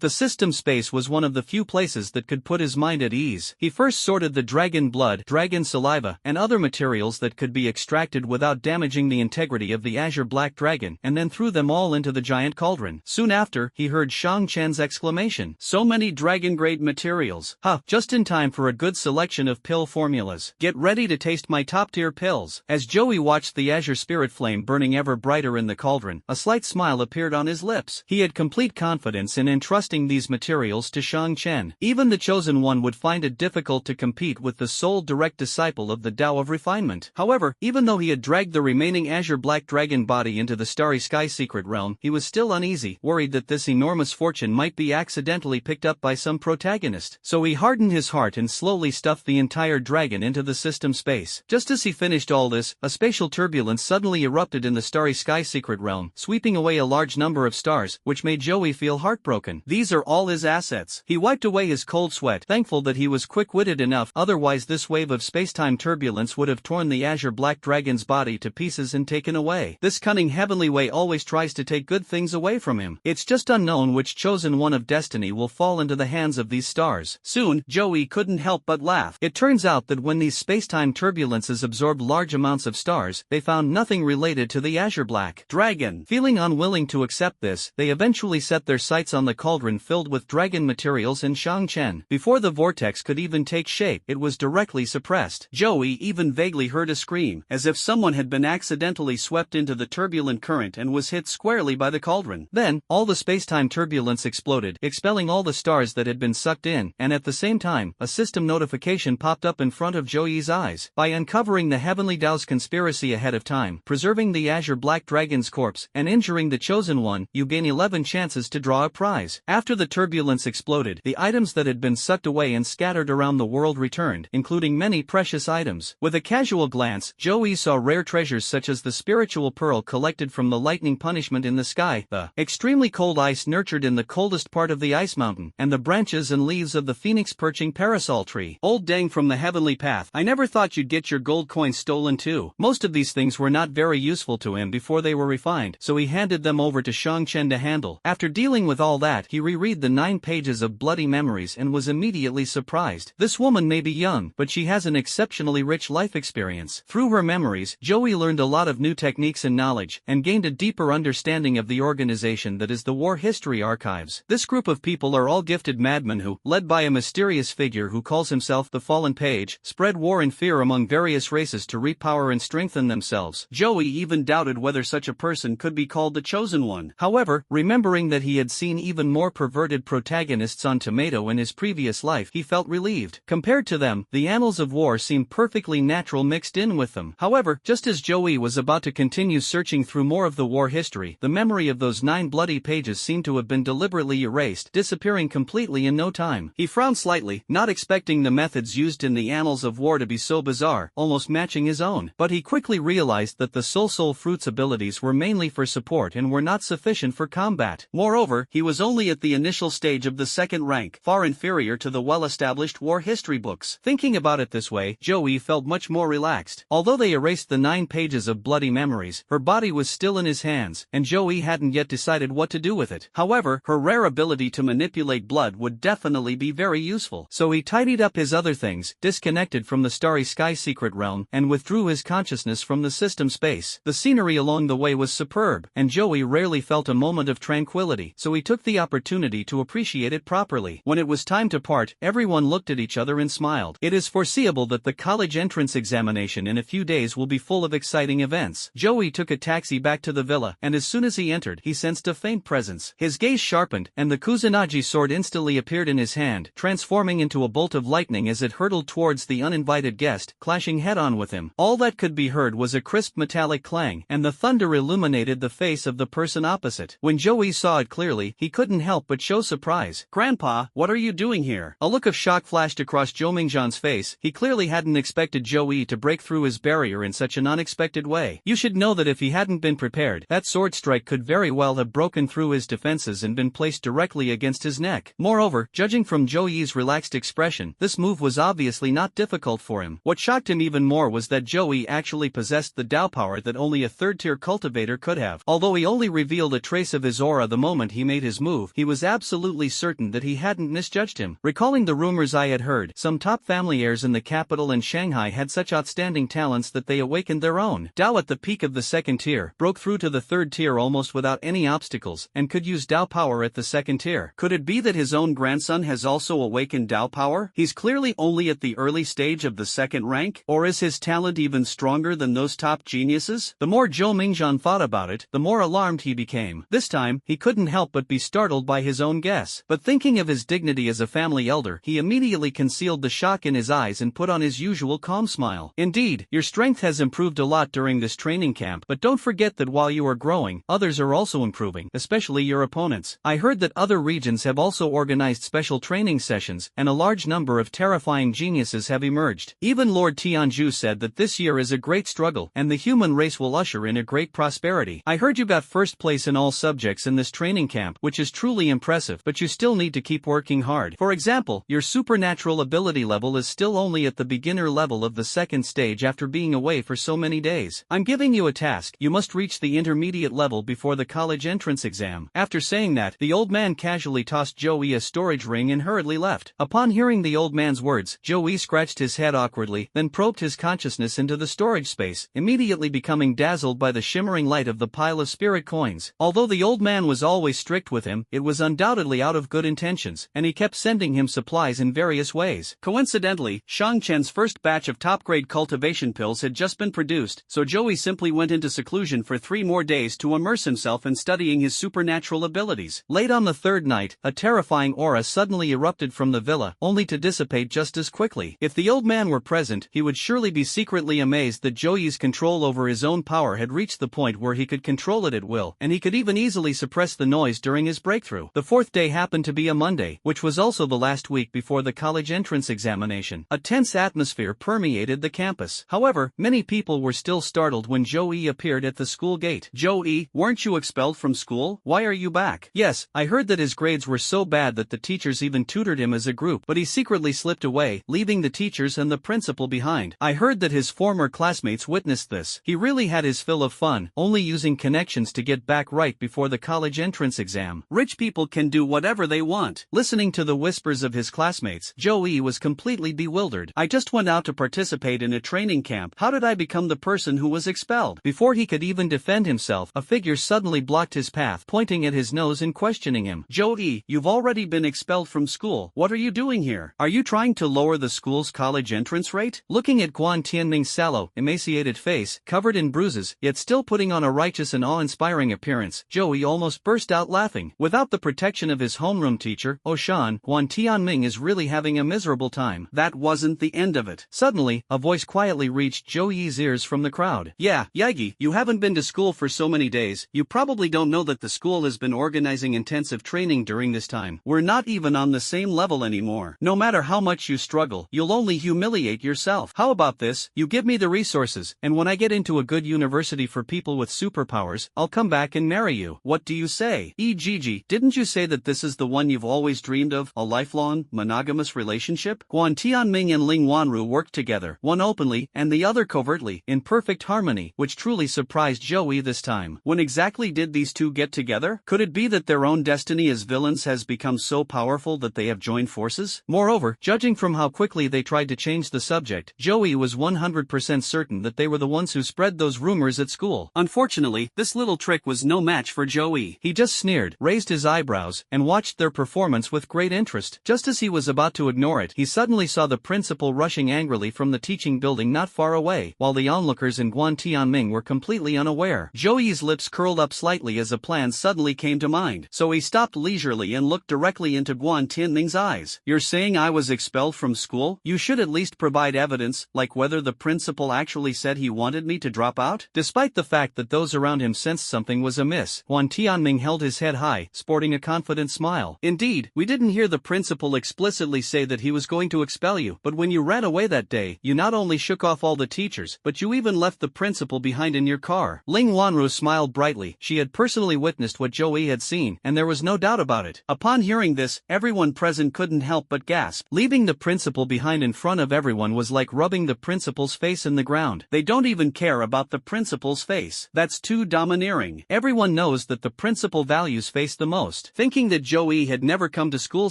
the system space was one of the few places that could put his mind at ease. He first sorted the dragon blood, dragon saliva, and other materials that could be extracted without damaging the integrity of the Azure Black Dragon, and then threw them all into the giant cauldron. Soon after, he heard Shang Chen's exclamation. So many dragon-grade materials. Just in time for a good selection of pill formulas. Get ready to taste my top-tier pills. As Joey watched the Azure Spirit Flame burning ever brighter in the cauldron, a slight smile appeared on his lips. He had complete confidence in entrusting these materials to Shang Chen. Even the chosen one would find it difficult to compete with the sole direct disciple of the Tao of refinement. However, even though he had dragged the remaining azure black dragon body into the starry sky secret realm, he was still uneasy, worried that this enormous fortune might be accidentally picked up by some protagonist. So he hardened his heart and slowly stuffed the entire dragon into the system space. Just as he finished all this, a spatial turbulence suddenly erupted in the starry sky secret realm, sweeping away a large number of stars, which made Joey feel heartbroken. These are all his assets. He wiped away his cold sweat, thankful that he was quick-witted enough, otherwise this wave of space-time turbulence would have torn the azure black dragon's body to pieces and taken away. This cunning heavenly way always tries to take good things away from him. It's just unknown which chosen one of destiny will fall into the hands of these stars. Soon, Joey couldn't help but laugh. It turns out that when these space-time turbulences absorbed large amounts of stars, they found nothing related to the azure black dragon. Feeling unwilling to accept this, they eventually set their sights on the cauldron filled with dragon materials in Shangchen. Before the vortex could even take shape, it was directly suppressed. Joey even vaguely heard a scream, as if someone had been accidentally swept into the turbulent current and was hit squarely by the cauldron. Then, all the space-time turbulence exploded, expelling all the stars that had been sucked in, and at the same time, a system notification popped up in front of Joey's eyes. By uncovering the Heavenly Tao's conspiracy ahead of time, preserving the azure black dragon's corpse, and injuring the chosen one, you gain 11 chances to draw a prize. After the turbulence exploded, the items that had been sucked away and scattered around the world returned, including many precious items. With a casual glance, Joey saw rare treasures such as the spiritual pearl collected from the lightning punishment in the sky, the extremely cold ice nurtured in the coldest part of the ice mountain, and the branches and leaves of the phoenix perching parasol tree. Old Dang from the heavenly path, I never thought you'd get your gold coins stolen too. Most of these things were not very useful to him before they were refined, so he handed them over to Shangchen to handle. After dealing with all that, he reread the 9 pages of bloody memories and was immediately surprised. This woman may be young, but she has an exceptionally rich life experience. Through her memories, Joey learned a lot of new techniques and knowledge, and gained a deeper understanding of the organization that is the War History Archives. This group of people are all gifted madmen who, led by a mysterious figure who calls himself the Fallen Page, spread war and fear among various races to reap power and strengthen themselves. Joey even doubted whether such a person could be called the Chosen One. However, remembering that he had seen even more perverted protagonists on Tomato in his previous life, he felt relieved. Compared to them, the annals of war seemed perfectly natural mixed in with them. However, just as Joey was about to continue searching through more of the war history, the memory of those 9 bloody pages seemed to have been deliberately erased, disappearing completely in no time. He frowned slightly, not expecting the methods used in the annals of war to be so bizarre, almost matching his own. But he quickly realized that the Soul Fruit's abilities were mainly for support and were not sufficient for combat. Moreover, he was only at the initial stage of the 2nd rank, far inferior to the well-established war history books. Thinking about it this way, Joey felt much more relaxed. Although they erased the 9 pages of bloody memories, her body was still in his hands, and Joey hadn't yet decided what to do with it. However, her rare ability to manipulate blood would definitely be very useful. So he tidied up his other things, disconnected from the starry sky secret realm, and withdrew his consciousness from the system space. The scenery along the way was superb, and Joey rarely felt a moment of tranquility, so he took the opportunity to appreciate it properly. When it was time to part, everyone looked at each other and smiled. It is foreseeable that the college entrance examination in a few days will be full of exciting events. Joey took a taxi back to the villa, and as soon as he entered, he sensed a faint presence. His gaze sharpened, and the Kusanagi sword instantly appeared in his hand, transforming into a bolt of lightning as it hurtled towards the uninvited guest, clashing head-on with him. All that could be heard was a crisp metallic clang, and the thunder illuminated the face of the person opposite. When Joey saw it clearly, he couldn't help but show surprise. "Grandpa, what are you doing here?" A look of shock flashed across Zhou Mingzhan's face. He clearly hadn't expected Joey to break through his barrier in such an unexpected way. You should know that if he hadn't been prepared, that sword strike could very well have broken through his defenses and been placed directly against his neck. Moreover, judging from Joey's relaxed expression, this move was obviously not difficult for him. What shocked him even more was that Joey actually possessed the Tao power that only a 3rd-tier cultivator could have. Although he only revealed a trace of his aura the moment he made his move, he was absolutely certain that he hadn't misjudged him. Recalling the rumors I had heard, some top family heirs in the capital and Shanghai had such outstanding talents that they awakened their own. Tao at the peak of the 2nd tier, broke through to the 3rd tier almost without any obstacles, and could use Tao power at the 2nd tier. Could it be that his own grandson has also awakened Tao power? He's clearly only at the early stage of the 2nd rank, or is his talent even stronger than those top geniuses? The more Zhou Mingzhan thought about it, the more alarmed he became. This time, he couldn't help but be startled by his own guess. But thinking of his dignity dignity as a family elder, he immediately concealed the shock in his eyes and put on his usual calm smile. Indeed, your strength has improved a lot during this training camp, but don't forget that while you are growing, others are also improving, especially your opponents. I heard that other regions have also organized special training sessions, and a large number of terrifying geniuses have emerged. Even Lord Tianju said that this year is a great struggle, and the human race will usher in a great prosperity. I heard you got first place in all subjects in this training camp, which is truly impressive, but you still need to keep working hard. For example, your supernatural ability level is still only at the beginner level of the second stage after being away for so many days. I'm giving you a task. You must reach the intermediate level before the college entrance exam. After saying that, the old man casually tossed Joey a storage ring and hurriedly left. Upon hearing the old man's words, Joey scratched his head awkwardly, then probed his consciousness into the storage space, immediately becoming dazzled by the shimmering light of the pile of spirit coins. Although the old man was always strict with him, it was undoubtedly out of good intentions, and he kept sending him supplies in various ways. Coincidentally, Shang Chen's first batch of top-grade cultivation pills had just been produced, so Joey simply went into seclusion for 3 more days to immerse himself in studying his supernatural abilities. Late on the third night, a terrifying aura suddenly erupted from the villa, only to dissipate just as quickly. If the old man were present, he would surely be secretly amazed that Joey's control over his own power had reached the point where he could control it at will, and he could even easily suppress the noise during his breakthrough. The fourth day happened to be a Monday, which was also the last week before the college entrance examination. A tense atmosphere permeated the campus. However, many people were still startled when Joey appeared at the school gate. Joey, weren't you expelled from school? Why are you back? Yes, I heard that his grades were so bad that the teachers even tutored him as a group, but he secretly slipped away, leaving the teachers and the principal behind. I heard that his former classmates witnessed this. He really had his fill of fun, only using connections to get back right before the college entrance exam. Rich people can do whatever they want. Listening to the whispers of his classmates, Joey was completely bewildered. I just went out to participate in a training camp. How did I become the person who was expelled? Before he could even defend himself, a figure suddenly blocked his path, pointing at his nose and questioning him. Joey, you've already been expelled from school. What are you doing here? Are you trying to lower the school's college entrance rate? Looking at Guan Tianming's sallow, emaciated face, covered in bruises, yet still putting on a righteous and awe-inspiring appearance, Joey almost burst out laughing. Without the protection of his homeroom teacher, Oshan, Guan Tianming is really having a miserable time. That wasn't the end of it. Suddenly, a voice quietly reached Joey's ears from the crowd. Yeah, Yagi, you haven't been to school for so many days, you probably don't know that the school has been organizing intensive training during this time. We're not even on the same level anymore. No matter how much you struggle, you'll only humiliate yourself. How about this? You give me the resources, and when I get into a good university for people with superpowers, I'll come back and marry you. What do you say? Gigi, didn't you say that this is the one you've always dreamed of, a lifelong, monogamous relationship? Guan Tianming and Ling Wanru worked together, one openly and the other covertly, in perfect harmony, which truly surprised Joey this time. When exactly did these two get together? Could it be that their own destiny as villains has become so powerful that they have joined forces? Moreover, judging from how quickly they tried to change the subject, Joey was 100% certain that they were the ones who spread those rumors at school. Unfortunately, this little trick was no match for Joey. He just sneered, raised his eyebrows, and watched their performance with great interest. Just as he was about to ignore it, he suddenly saw the principal rushing angrily from the teaching building not far away, while the onlookers in Guan Tianming were completely unaware. Joey's lips curled up slightly as a plan suddenly came to mind, so he stopped leisurely and looked directly into Guan Tianming's eyes. You're saying I was expelled from school? You should at least provide evidence, like whether the principal actually said he wanted me to drop out? Despite the fact that those around him sensed something was amiss, Guan Tianming held his head high, sporting a confident smile. Indeed, we didn't hear the principal explicitly say that he was going to expel you, but when you ran away that day, you not only shook off all the teachers, but you even left the principal behind in your car. Ling Wanru smiled brightly. She had personally witnessed what Joey had seen, and there was no doubt about it. Upon hearing this, everyone present couldn't help but gasp. Leaving the principal behind in front of everyone was like rubbing the principal's face in the ground. They don't even care about the principal's face. That's too domineering. Everyone knows that the principal values face the most. Thinking that Joey had never come to school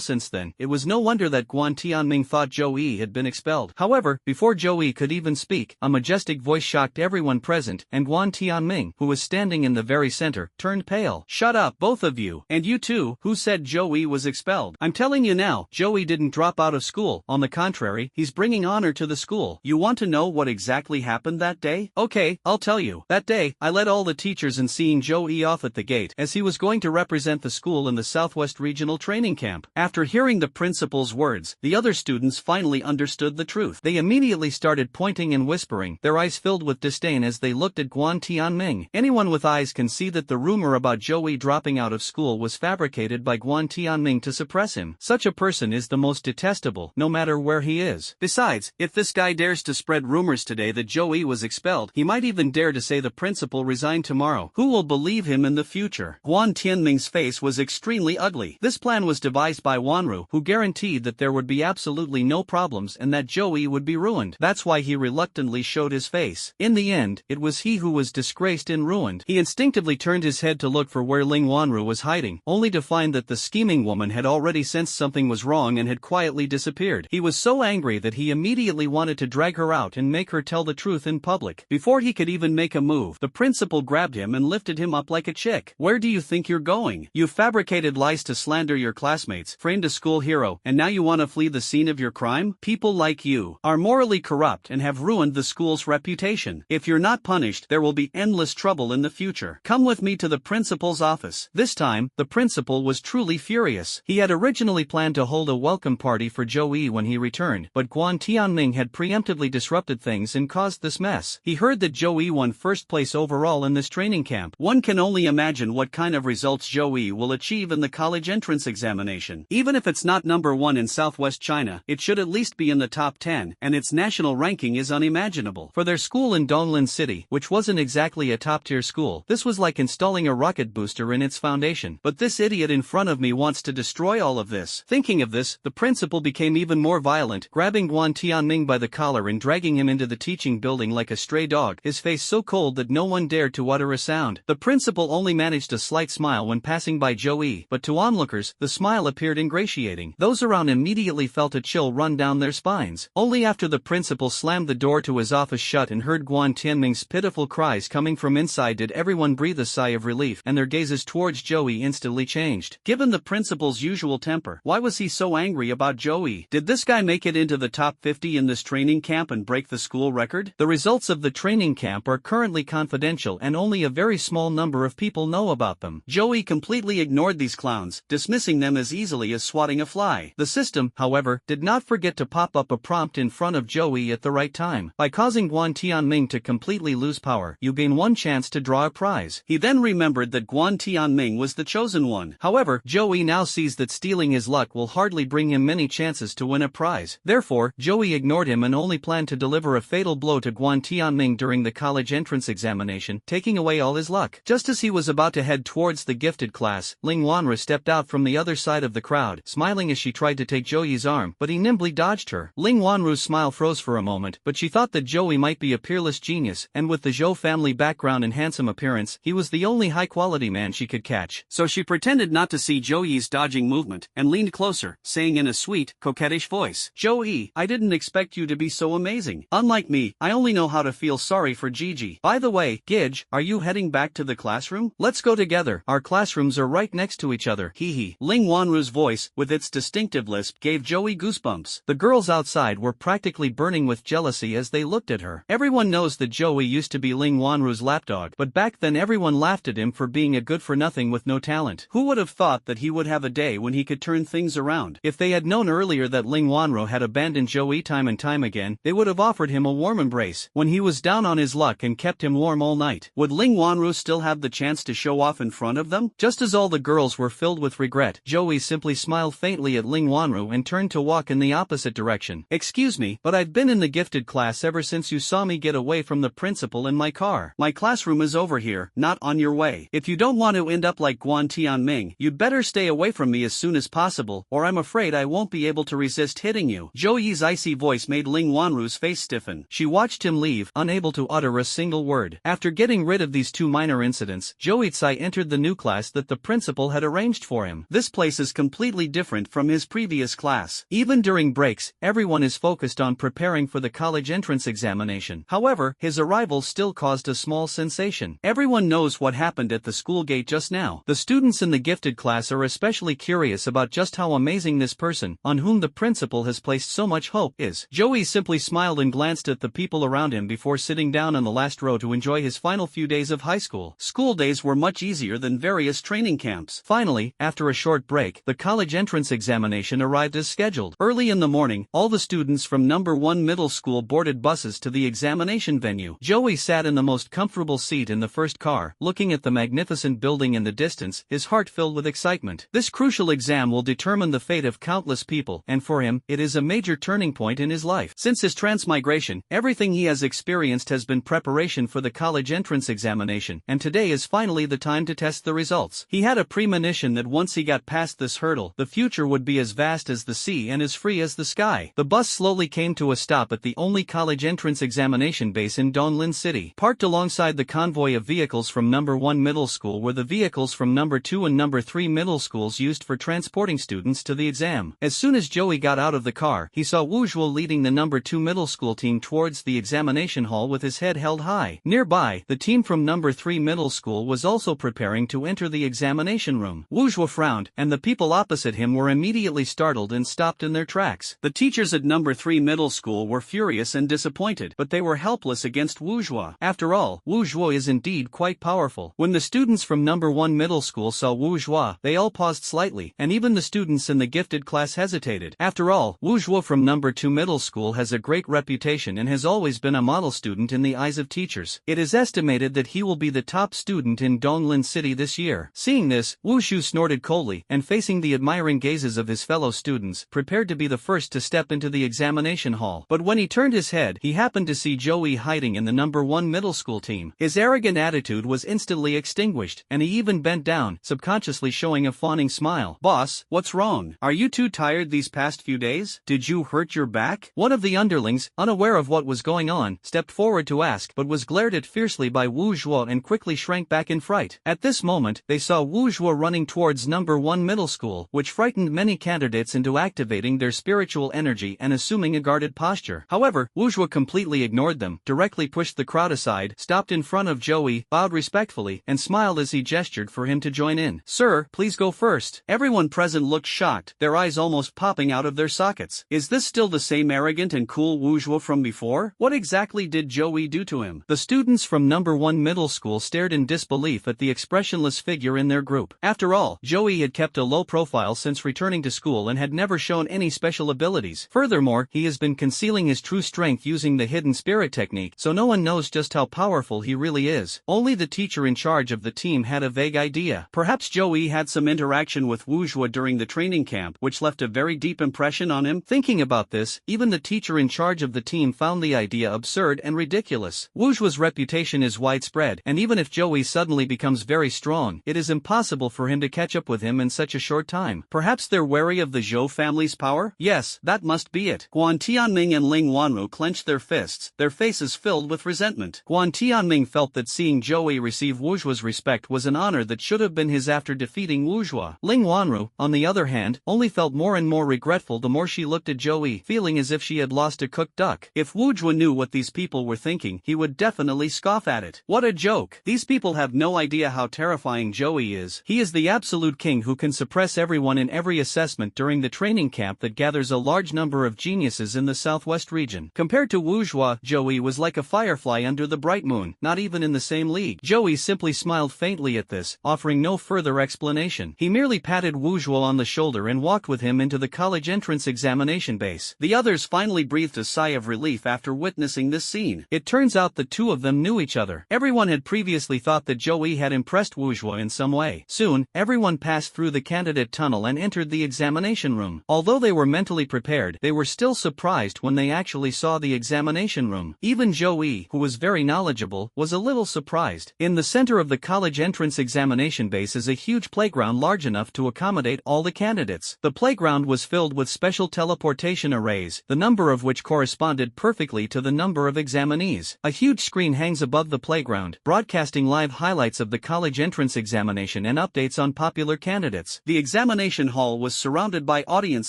since then, it was no wonder that Guan Tianming thought Joey had been expelled. However, before Joey could even speak, a majestic voice shocked everyone present, and Guan Tianming, who was standing in the very center, turned pale. Shut up, both of you. And you too, who said Joey was expelled? I'm telling you now, Joey didn't drop out of school. On the contrary, he's bringing honor to the school. You want to know what exactly happened that day? Okay, I'll tell you. That day, I led all the teachers in seeing Joey off at the gate, as he was going to represent the school in the Southwest Regional Training Camp. After hearing the principal's words, the other students finally understood the truth. They immediately started pointing and whispering, their eyes filled with disdain as they looked at Guan Tianming. Anyone with eyes can see that the rumor about Joey dropping out of school was fabricated by Guan Tianming to suppress him. Such a person is the most detestable, no matter where he is. Besides, if this guy dares to spread rumors today that Joey was expelled, he might even dare to say the principal resigned tomorrow. Who will believe him in the future? Guan Tianming's face was extremely ugly. This plan was devised by Wanru, who guaranteed that there would be absolutely no problems and that Joey would be ruined. That's why he reluctantly showed his face. In the end, it was he who was disgraced and ruined. He instinctively turned his head to look for where Ling Wanru was hiding, only to find that the scheming woman had already sensed something was wrong and had quietly disappeared. He was so angry that he immediately wanted to drag her out and make her tell the truth in public. Before he could even make a move, the principal grabbed him and lifted him up like a chick. Where do you think you're going? You fabricated lies to slander your classmates, framed a school hero, and now you want to flee the scene of your crime? People like you are morally corrupt and have ruined the school's reputation. If you're not punished, there will be endless trouble in the future. Come with me to the principal's office. This time, the principal was truly furious. He had originally planned to hold a welcome party for Joey when he returned, but Guan Tianming had preemptively disrupted things and caused this mess. He heard that Joey won first place overall in this training camp. One can only imagine what kind of results Joey will achieve in the college entrance examination. Even if it's not number 1 in Southwest China, it should at least be in the top 10, and its national ranking is unimaginable. For their school in Donglin City, which wasn't exactly a top-tier school, this was like installing a rocket booster in its foundation. But this idiot in front of me wants to destroy all of this. Thinking of this, the principal became even more violent, grabbing Guan Tianming by the collar and dragging him into the teaching building like a stray dog, his face so cold that no one dared to utter a sound. The principal only managed a slight smile when passing by Joey, but to onlookers, the smile appeared ingratiating. Those around immediately felt a chill run down their spines. Only after the principal slammed the door to his office shut and heard Guan Tianming's pitiful cries coming from inside did everyone breathe a sigh of relief, and their gazes towards Joey instantly changed. Given the principal's usual temper, why was he so angry about Joey? Did this guy make it into the top 50 in this training camp and break the school record? The results of the training camp are currently confidential and only a very small number of people know about them. Joey completely ignored these clowns, dismissing them as easily as swatting a fly. The system, however, did not forget to pop up a prompt in front of Joey at the right time. By causing Guan Tianming to completely lose power, you gain one chance to draw a prize. He then remembered that Guan Tianming was the chosen one. However, Joey now sees that stealing his luck will hardly bring him many chances to win a prize. Therefore, Joey ignored him and only planned to deliver a fatal blow to Guan Tianming during the college entrance examination, taking away all his luck. Just as he was about to head towards the gifted class, Ling Wanru stepped out from the other side of the crowd, smiling as she tried to take Joey's arm, but he nimbly dodged her. Ling Wanru's smile froze for a moment, but she thought that Joey might be a peerless genius, and with the Zhou family background and handsome appearance, he was the only high-quality man she could catch. So she pretended not to see Joey's dodging movement, and leaned closer, saying in a sweet, coquettish voice, "Joey, I didn't expect you to be so amazing. Unlike me, I only know how to feel sorry for Gigi. By the way, Gidge, are you heading back to the classroom? Let's go together. Our classrooms are right next to each other. Hee hee." Ling Wanru's voice, with its distinctive lisp, gave Joey goosebumps. The girls outside were practically burning with jealousy as they looked at her. Everyone knows that Joey used to be Ling Wanru's lapdog, but back then everyone laughed at him for being a good-for-nothing with no talent. Who would have thought that he would have a day when he could turn things around? If they had known earlier that Ling Wanru had abandoned Joey time and time again, they would have offered him a warm embrace when he was down on his luck and kept him warm all night. Would Ling Wanru still have the chance to show off in front of them? Just as all the girls were filled with regret, Joey simply smiled faintly at Ling Wanru and turned to walk in the opposite direction. "Excuse me, but I've been in the gifted class ever since you saw me get away from the principal in my car. My classroom is over here, not on your way. If you don't want to end up like Guan Tianming, you'd better stay away from me as soon as possible, or I'm afraid I won't be able to resist hitting you." Joey's icy voice made Ling Wanru's face stiffen. She watched him leave, unable to utter a single word. After getting rid of these two minor incidents, Joey Tsai entered the new class that the principal had arranged for him. This place is completely different from his previous class. Even during breaks, everyone is focused on preparing for the college entrance examination. However, his arrival still caused a small sensation. Everyone knows what happened at the school gate just now. The students in the gifted class are especially curious about just how amazing this person, on whom the principal has placed so much hope, is. Joey simply smiled and glanced at the people around him before sitting down on the last row to enjoy his final few days of high school. School days were much easier than various training camps. Finally, after a short break, the college entrance examination arrived as scheduled. Early in the morning, all the students from number 1 middle school boarded buses to the examination venue. Joey sat in the most comfortable seat in the first car, looking at the magnificent building in the distance, his heart filled with excitement. This crucial exam will determine the fate of countless people, and for him, it is a major turning point in his life. Since his transmigration, everything he has experienced has been preparation for the college entrance examination, and today is finally the time to test the results. He had a premonition that once he got past this hurdle, the future would be as vast as the sea and as free as the sky. The bus slowly came to a stop at the only college entrance examination base in Donglin City. Parked alongside the convoy of vehicles from number 1 middle school were the vehicles from number 2 and number 3 middle schools used for transporting students to the exam. As soon as Joey got out of the car, he saw Wu Zhuo leading the number 2 middle school team towards the examination hall with his head held high. Nearby, the team from number 3 middle school was also preparing to enter the examination room. Wu Zhuo frowned, and the people opposite him were immediately startled and stopped in their tracks. The teachers at number 3 middle school were furious and disappointed, but they were helpless against Wu Zhuo. After all, Wu Zhuo is indeed quite powerful. When the students from number 1 middle school saw Wu Zhuo, they all paused slightly, and even the students in the gifted class hesitated. After all, Wu Zhuo from number 2 middle school has a great reputation and has always been a model student in the eyes of teachers. It is estimated that he will be the top student in Donglin City this year. Seeing this, Wu Zhuo snorted coldly, and facing the admiring gazes of his fellow students, prepared to be the first to step into the examination hall. But when he turned his head, he happened to see Joey hiding in the number 1 middle school team. His arrogant attitude was instantly extinguished, and he even bent down, subconsciously showing a fawning smile. "Boss, what's wrong? Are you too tired these past few days? Did you hurt your back?" One of the underlings, unaware of what was going on, stepped forward to ask, but was glared at fiercely by Wu Zhuo and quickly shrank back in fright. At this moment, they saw Wu Zhuo running towards number 1 middle school, which frightened many candidates into activating their spiritual energy and assuming a guarded posture. However, Wu Zhuo completely ignored them, directly pushed the crowd aside, stopped in front of Joey, bowed respectfully, and smiled as he gestured for him to join in. "Sir, please go first." Everyone present looked shocked, their eyes almost popping out of their sockets. Is this still the same arrogant and cool Wu Zhuo from before? What exactly did Joey do to him? The students from number 1 middle school stared in disbelief at the expressionless figure in their group. After all, Joey had kept a low profile since returning to school and had never shown any special abilities. Furthermore, he has been concealing his true strength using the hidden spirit technique, so no one knows just how powerful he really is. Only the teacher in charge of the team had a vague idea. Perhaps Joey had some interaction with Wu Zhuo during the training camp, which left a very deep impression on him. Thinking about this, even the teacher in charge of the team found the idea absurd and ridiculous. Wu Zhuo's reputation is widespread, and even if Joey suddenly becomes very strong, it is impossible for him to catch up with him in such a short time. Perhaps they're wary of the Zhou family's power? Yes, that must be it. Guan Tianming and Ling Wanru clenched their fists, their faces filled with resentment. Guan Tianming felt that seeing Joey receive Wu Zhuo's respect was an honor that should have been his after defeating Wu Zhuo. Ling Wanru, on the other hand, only felt more and more regretful the more she looked at Joey, feeling as if she had lost a cooked duck. If Wu Zhuo knew what these people were thinking, he would definitely scoff at it. What a joke! These people have no idea how terrifying Joey is. He is the absolute king who can suppress everyone in every assessment during the training camp that gathers a large number of geniuses in the southwest region. Compared to Wu Zhuo, Joey was like a firefly under the bright moon, not even in the same league. Joey simply smiled faintly at this, offering no further explanation. He merely patted Wu Zhuo on the shoulder and walked with him into the college entrance examination base. The others finally breathed a sigh of relief after witnessing this scene. It turns out the two of them knew each other. Everyone had previously thought that Joey had impressed Wu Zhuo in some way. Soon, everyone passed through the candidate tunnel and entered the examination room. Although they were mentally prepared, they were still surprised when they actually saw the examination room. Even Joey, who was very knowledgeable, was a little surprised. In the center of the college entrance examination base is a huge playground large enough to accommodate all the candidates. The playground was filled with special teleportation arrays, the number of which corresponded perfectly to the number of examinees. A huge screen hangs above the playground, broadcasting live highlights of the college entrance examination and updates on popular candidates. The examination hall was surrounded by audience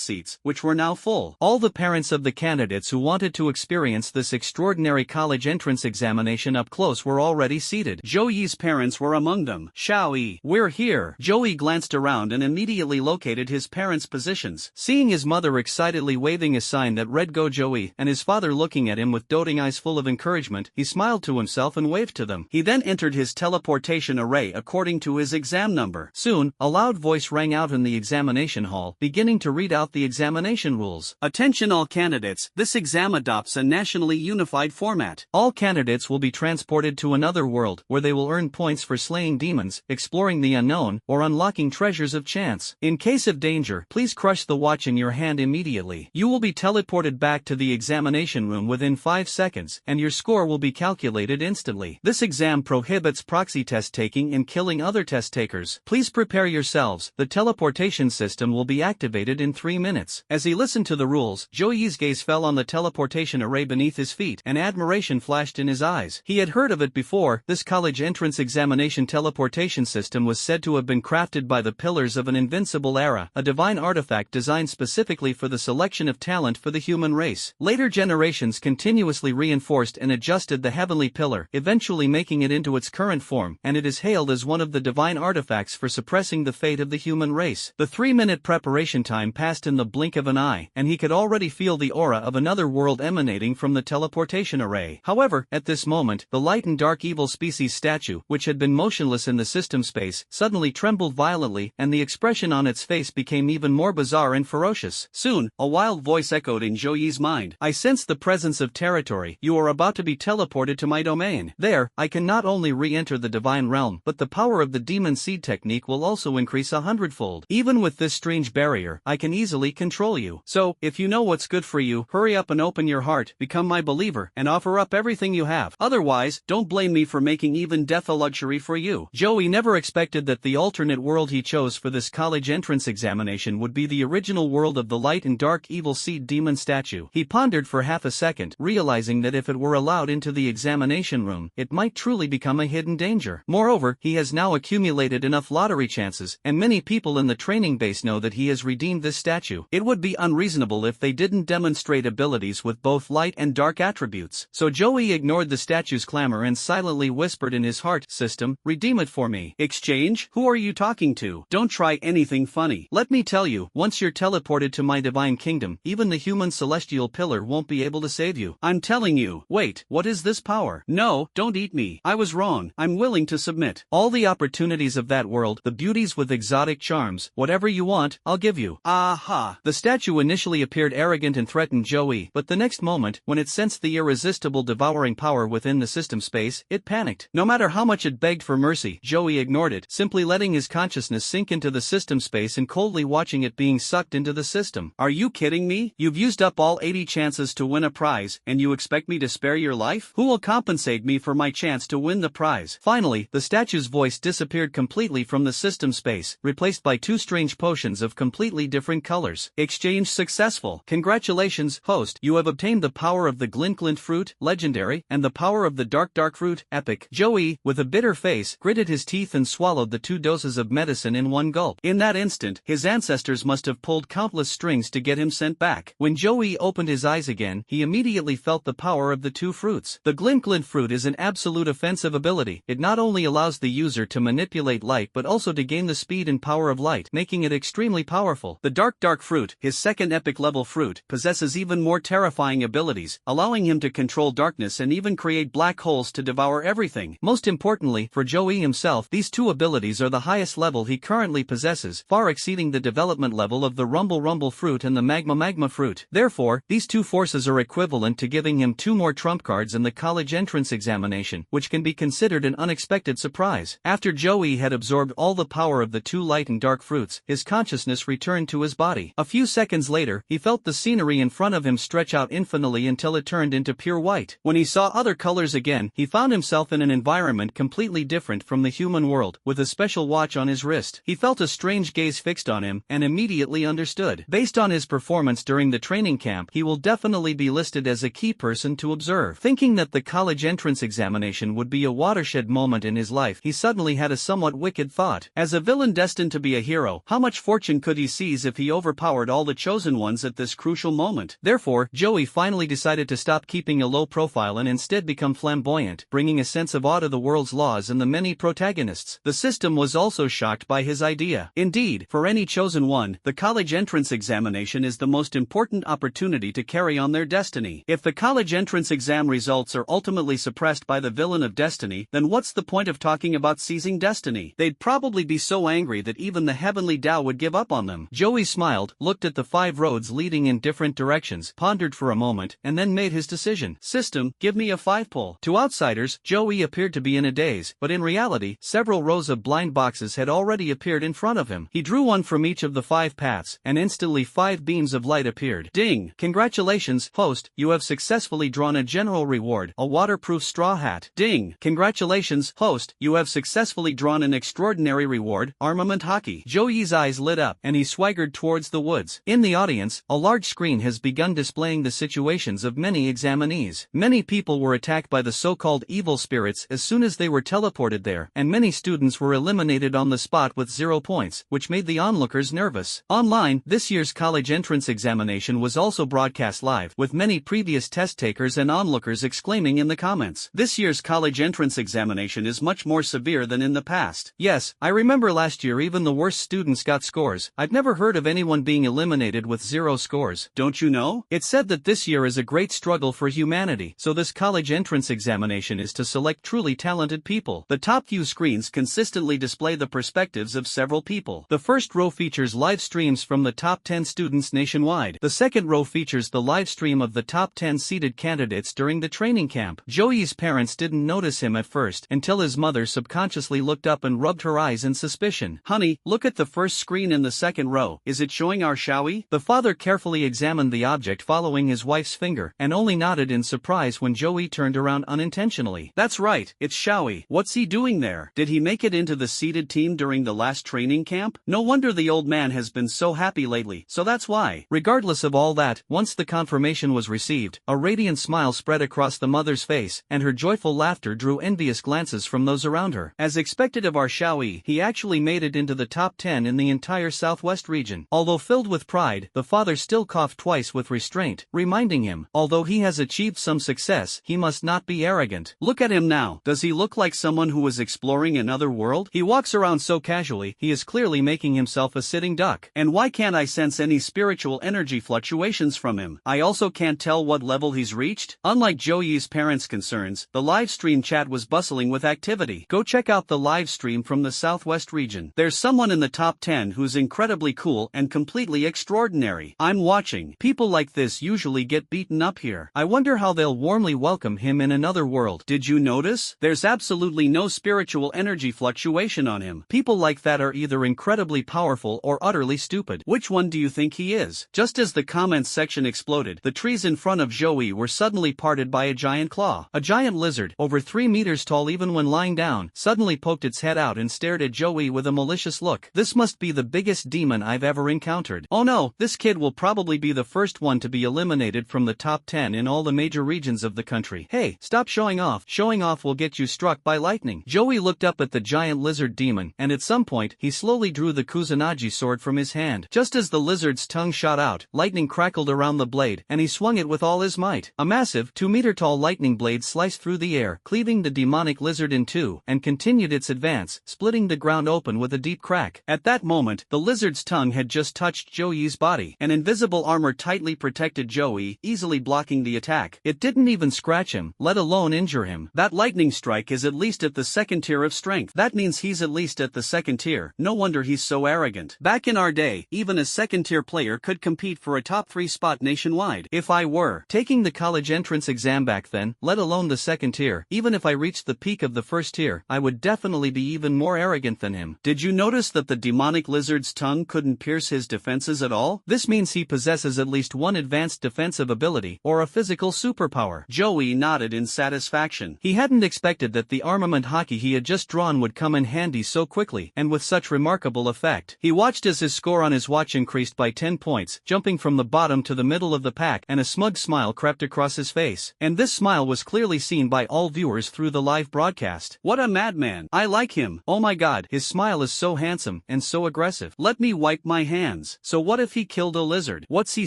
seats, which were now full. All the parents of the candidates who wanted to experience this extraordinary college entrance examination up close were already seated. Joey's parents were among them. "Xiao Yi, we're here." Joey glanced around and immediately located his parents' positions. Seeing his mother excitedly waving a sign that read "Go Joey," and his father looking at him with doting eyes full of encouragement, he smiled to himself and waved to them. He then entered his teleportation array according to his exam number. Soon, a loud voice rang out out in the examination hall, beginning to read out the examination rules. Attention all candidates, this exam adopts a nationally unified format. All candidates will be transported to another world, where they will earn points for slaying demons, exploring the unknown, or unlocking treasures of chance. In case of danger, please crush the watch in your hand immediately. You will be teleported back to the examination room within 5 seconds, and your score will be calculated instantly. This exam prohibits proxy test taking and killing other test takers. Please prepare yourselves, the teleportation system will be activated in 3 minutes. As he listened to the rules, Zhou gaze fell on the teleportation array beneath his feet, and admiration flashed in his eyes. He had heard of it before. This college entrance examination teleportation system was said to have been crafted by the pillars of an invincible era, a divine artifact designed specifically for the selection of talent for the human race. Later generations continuously reinforced and adjusted the heavenly pillar, eventually making it into its current form, and it is hailed as one of the divine artifacts for suppressing the fate of the human race. The 3-minute preparation time passed in the blink of an eye, and he could already feel the aura of another world emanating from the teleportation array. However, at this moment, the light and dark evil species statue, which had been motionless in the system space, suddenly trembled violently, and the expression on its face became even more bizarre and ferocious. Soon, a wild voice echoed in Zhou Yi's mind. I sense the presence of territory. You are about to be teleported to my domain. There, I can not only re-enter the divine realm, but the power of the demon seed technique will also increase 100-fold. Even with this strange barrier, I can easily control you. So, if you know what's good for you, hurry up and open your heart, become my believer, and offer up everything you have. Otherwise, don't blame me for making even death a luxury for you. Zhou Yi never expected that the alternate world he chose for this college entrance examination would be the original world of the light and dark evil seed demon statue. He pondered for half a second, realizing that if it were allowed into the examination room, it might truly become a hidden danger. Moreover, he has now accumulated enough lottery chances, and many people in the training base know that he has redeemed this statue. It would be unreasonable if they didn't demonstrate abilities with both light and dark attributes. So Zhou Yi ignored the statue's clamor and silently whispered in his heart, "System, redeem it for me." Exchange? Who are you talking to? Don't try anything funny. Let me tell you, once you're teleported to my divine kingdom, even the human celestial pillar won't be able to save you. I'm telling you. Wait, what is this power? No, don't eat me. I was wrong. I'm willing to submit. All the opportunities of that world, the beauties with exotic charms, whatever you want, I'll give you. Aha! The statue initially appeared arrogant and threatened Zhou Yi, but the next moment, when it sensed the irresistible devouring power within the system space, it panicked. No matter how much it begged for mercy, Zhou Yi ignored it, simply letting his consciousness sink into the system space and coldly watching it being sucked into the system. Are you kidding me? You've used up all 80 chances to win a prize, and you expect me to spare your life? Who will compensate me for my chance to win the prize? Finally, the statue's voice disappeared completely from the system space, replaced by 2 strange potions of completely different colors. Exchange successful. Congratulations, host. You have obtained the power of the glint fruit, legendary, and the power of the dark fruit, epic. Zhou Yi, with a bitter face, gritted his teeth and swallowed the 2 doses of medicine in one gulp. In that instant, his ancestors must have pulled countless strings to get him sent back. When Zhou Yi opened his eyes again, he immediately felt the power of the 2 fruits. The glint fruit is an absolute offensive ability. It not only allows the user to manipulate light but also to gain the speed and power of light, making it extremely powerful. The dark fruit, his second epic level fruit, possesses even more terrifying abilities, allowing him to control darkness and even create black holes to devour everything. Most importantly, for Zhou Yi himself, these 2 abilities are the highest level he currently possesses, far exceeding the development level of the rumble fruit and the magma fruit. Therefore, these 2 forces are equivalent to giving him 2 more trump cards in the college entrance examination, which can be considered an unexpected surprise. After Zhou Yi had absorbed all the power of the 2 light and dark fruits, his consciousness returned to his body. A few seconds later, he felt the scenery in front of him stretch out infinitely until it turned into pure white. When he saw other colors again, he found himself in an environment completely different from the human world, with a special watch on his wrist. He felt a strange gaze fixed on him, and immediately understood. Based on his performance during the training camp, he will definitely be listed as a key person to observe. Thinking that the college entrance examination would be a watershed moment in his life, he suddenly had a somewhat wicked thought. As a villain destined to be a hero, how much fortune could he seize if he overpowered all the chosen ones at this crucial moment? Therefore, Zhou Yi finally decided to stop keeping a low profile and instead become flamboyant, bringing a sense of awe to the world's laws and the many protagonists. The system was also shocked by his idea. Indeed, for any chosen one, the college entrance examination is the most important opportunity to carry on their destiny. If the college entrance exam results are ultimately suppressed by the villain of destiny, then what's the point of talking about seizing destiny? They'd probably be so angry that even the heavenly Tao would give up on them. Joey smiled, looked at the 5 roads leading in different directions, pondered for a moment, and then made his decision. System, give me a 5-pull. To outsiders, Joey appeared to be in a daze, but in reality, several rows of blind boxes had already appeared in front of him. He drew one from each of the 5 paths, and instantly 5 beams of light appeared. Ding! Congratulations, host, you have successfully drawn a general reward, a waterproof straw hat. Ding! Congratulations, host, you have successfully drawn an extraordinary reward, armament hockey. Joey's eyes lit up, and he swaggered towards the woods. In the audience, a large screen has begun displaying the situations of many examinees. Many people were attacked by the so-called evil spirits as soon as they were teleported there, and many students were eliminated on the spot with 0 points, which made the onlookers nervous. Online, this year's college entrance examination was also broadcast live, with many previous test takers and onlookers exclaiming in the comments, "This year's college entrance examination is much more severe than in the past." Yes, I remember last year even the worst students got scores. I've never heard of anyone being eliminated with 0 scores. Don't you know? It's said that this year is a great struggle for humanity, so this college entrance examination is to select truly talented people. The top few screens consistently display the perspectives of several people. The first row features live streams from the top 10 students nationwide. The second row features the live stream of the top 10 seeded candidates during the training camp. Joey's parents didn't notice him at first until his mother subconsciously looked up and rubbed her eyes in suspicion. "Honey, look at the first screen in the second row. Is it showing our Shawi?" The father carefully examined the object following his wife's finger, and only nodded in surprise when Joey turned around unintentionally. "That's right, it's Shawi. What's he doing there? Did he make it into the seeded team during the last training camp? No wonder the old man has been so happy lately, so that's why." Regardless of all that, once the confirmation was received, a radiant smile spread across the mother's face, and her joyful laughter drew envious glances from those around her. As expected of our Shawi, he actually made it into the top 10 in the entire southwest region. Although filled with pride, the father still coughed twice with restraint, reminding him, although he has achieved some success, he must not be arrogant. Look at him now. Does he look like someone who is exploring another world? He walks around so casually, he is clearly making himself a sitting duck. And why can't I sense any spiritual energy fluctuations from him? I also can't tell what level he's reached. Unlike Joey's parents' concerns, the live stream chat was bustling with activity. Go check out the live stream from the southwest region. There's someone in the top 10 who's incredibly cool and completely extraordinary. I'm watching. People like this usually get beaten up here. I wonder how they'll warmly welcome him in another world. Did you notice? There's absolutely no spiritual energy fluctuation on him. People like that are either incredibly powerful or utterly stupid. Which one do you think he is? Just as the comments section exploded, the trees in front of Joey were suddenly parted by a giant claw. A giant lizard, over 3 meters tall even when lying down, suddenly poked its head out and stared at Joey with a malicious look. This must be the biggest demon I've ever encountered. Oh no, this kid will probably be the first one to be eliminated from the top 10 in all the major regions of the country. Hey, stop showing off. Showing off will get you struck by lightning. Joey looked up at the giant lizard demon, and at some point, he slowly drew the Kusanagi sword from his hand. Just as the lizard's tongue shot out, lightning crackled around the blade, and he swung it with all his might. A massive, 2-meter-tall lightning blade sliced through the air, cleaving the demonic lizard in two, and continued its advance, splitting the ground open with a deep crack. At that moment, the lizard's tongue had just touched Joey's body. An invisible armor tightly protected Joey, easily blocking the attack. It didn't even scratch him, let alone injure him. That lightning strike is at least at the second tier of strength. That means he's at least at the second tier. No wonder he's so arrogant. Back in our day, even a second-tier player could compete for a top 3 spot nationwide. If I were taking the college entrance exam back then, let alone the second tier, even if I reached the peak of the first tier, I would definitely be even more arrogant than him. Did you notice that the demonic lizard's tongue couldn't pierce his defenses at all? This means he possesses at least one advanced defensive ability, or a physical superpower. Joey nodded in satisfaction. He hadn't expected that the armament hockey he had just drawn would come in handy so quickly, and with such remarkable effect. He watched as his score on his watch increased by 10 points, jumping from the bottom to the middle of the pack, and a smug smile crept across his face. And this smile was clearly seen by all viewers through the live broadcast. What a madman. I like him. Oh my god, his smile is so handsome, and so aggressive. Let me wipe my hands. So what if he killed a lizard? What's he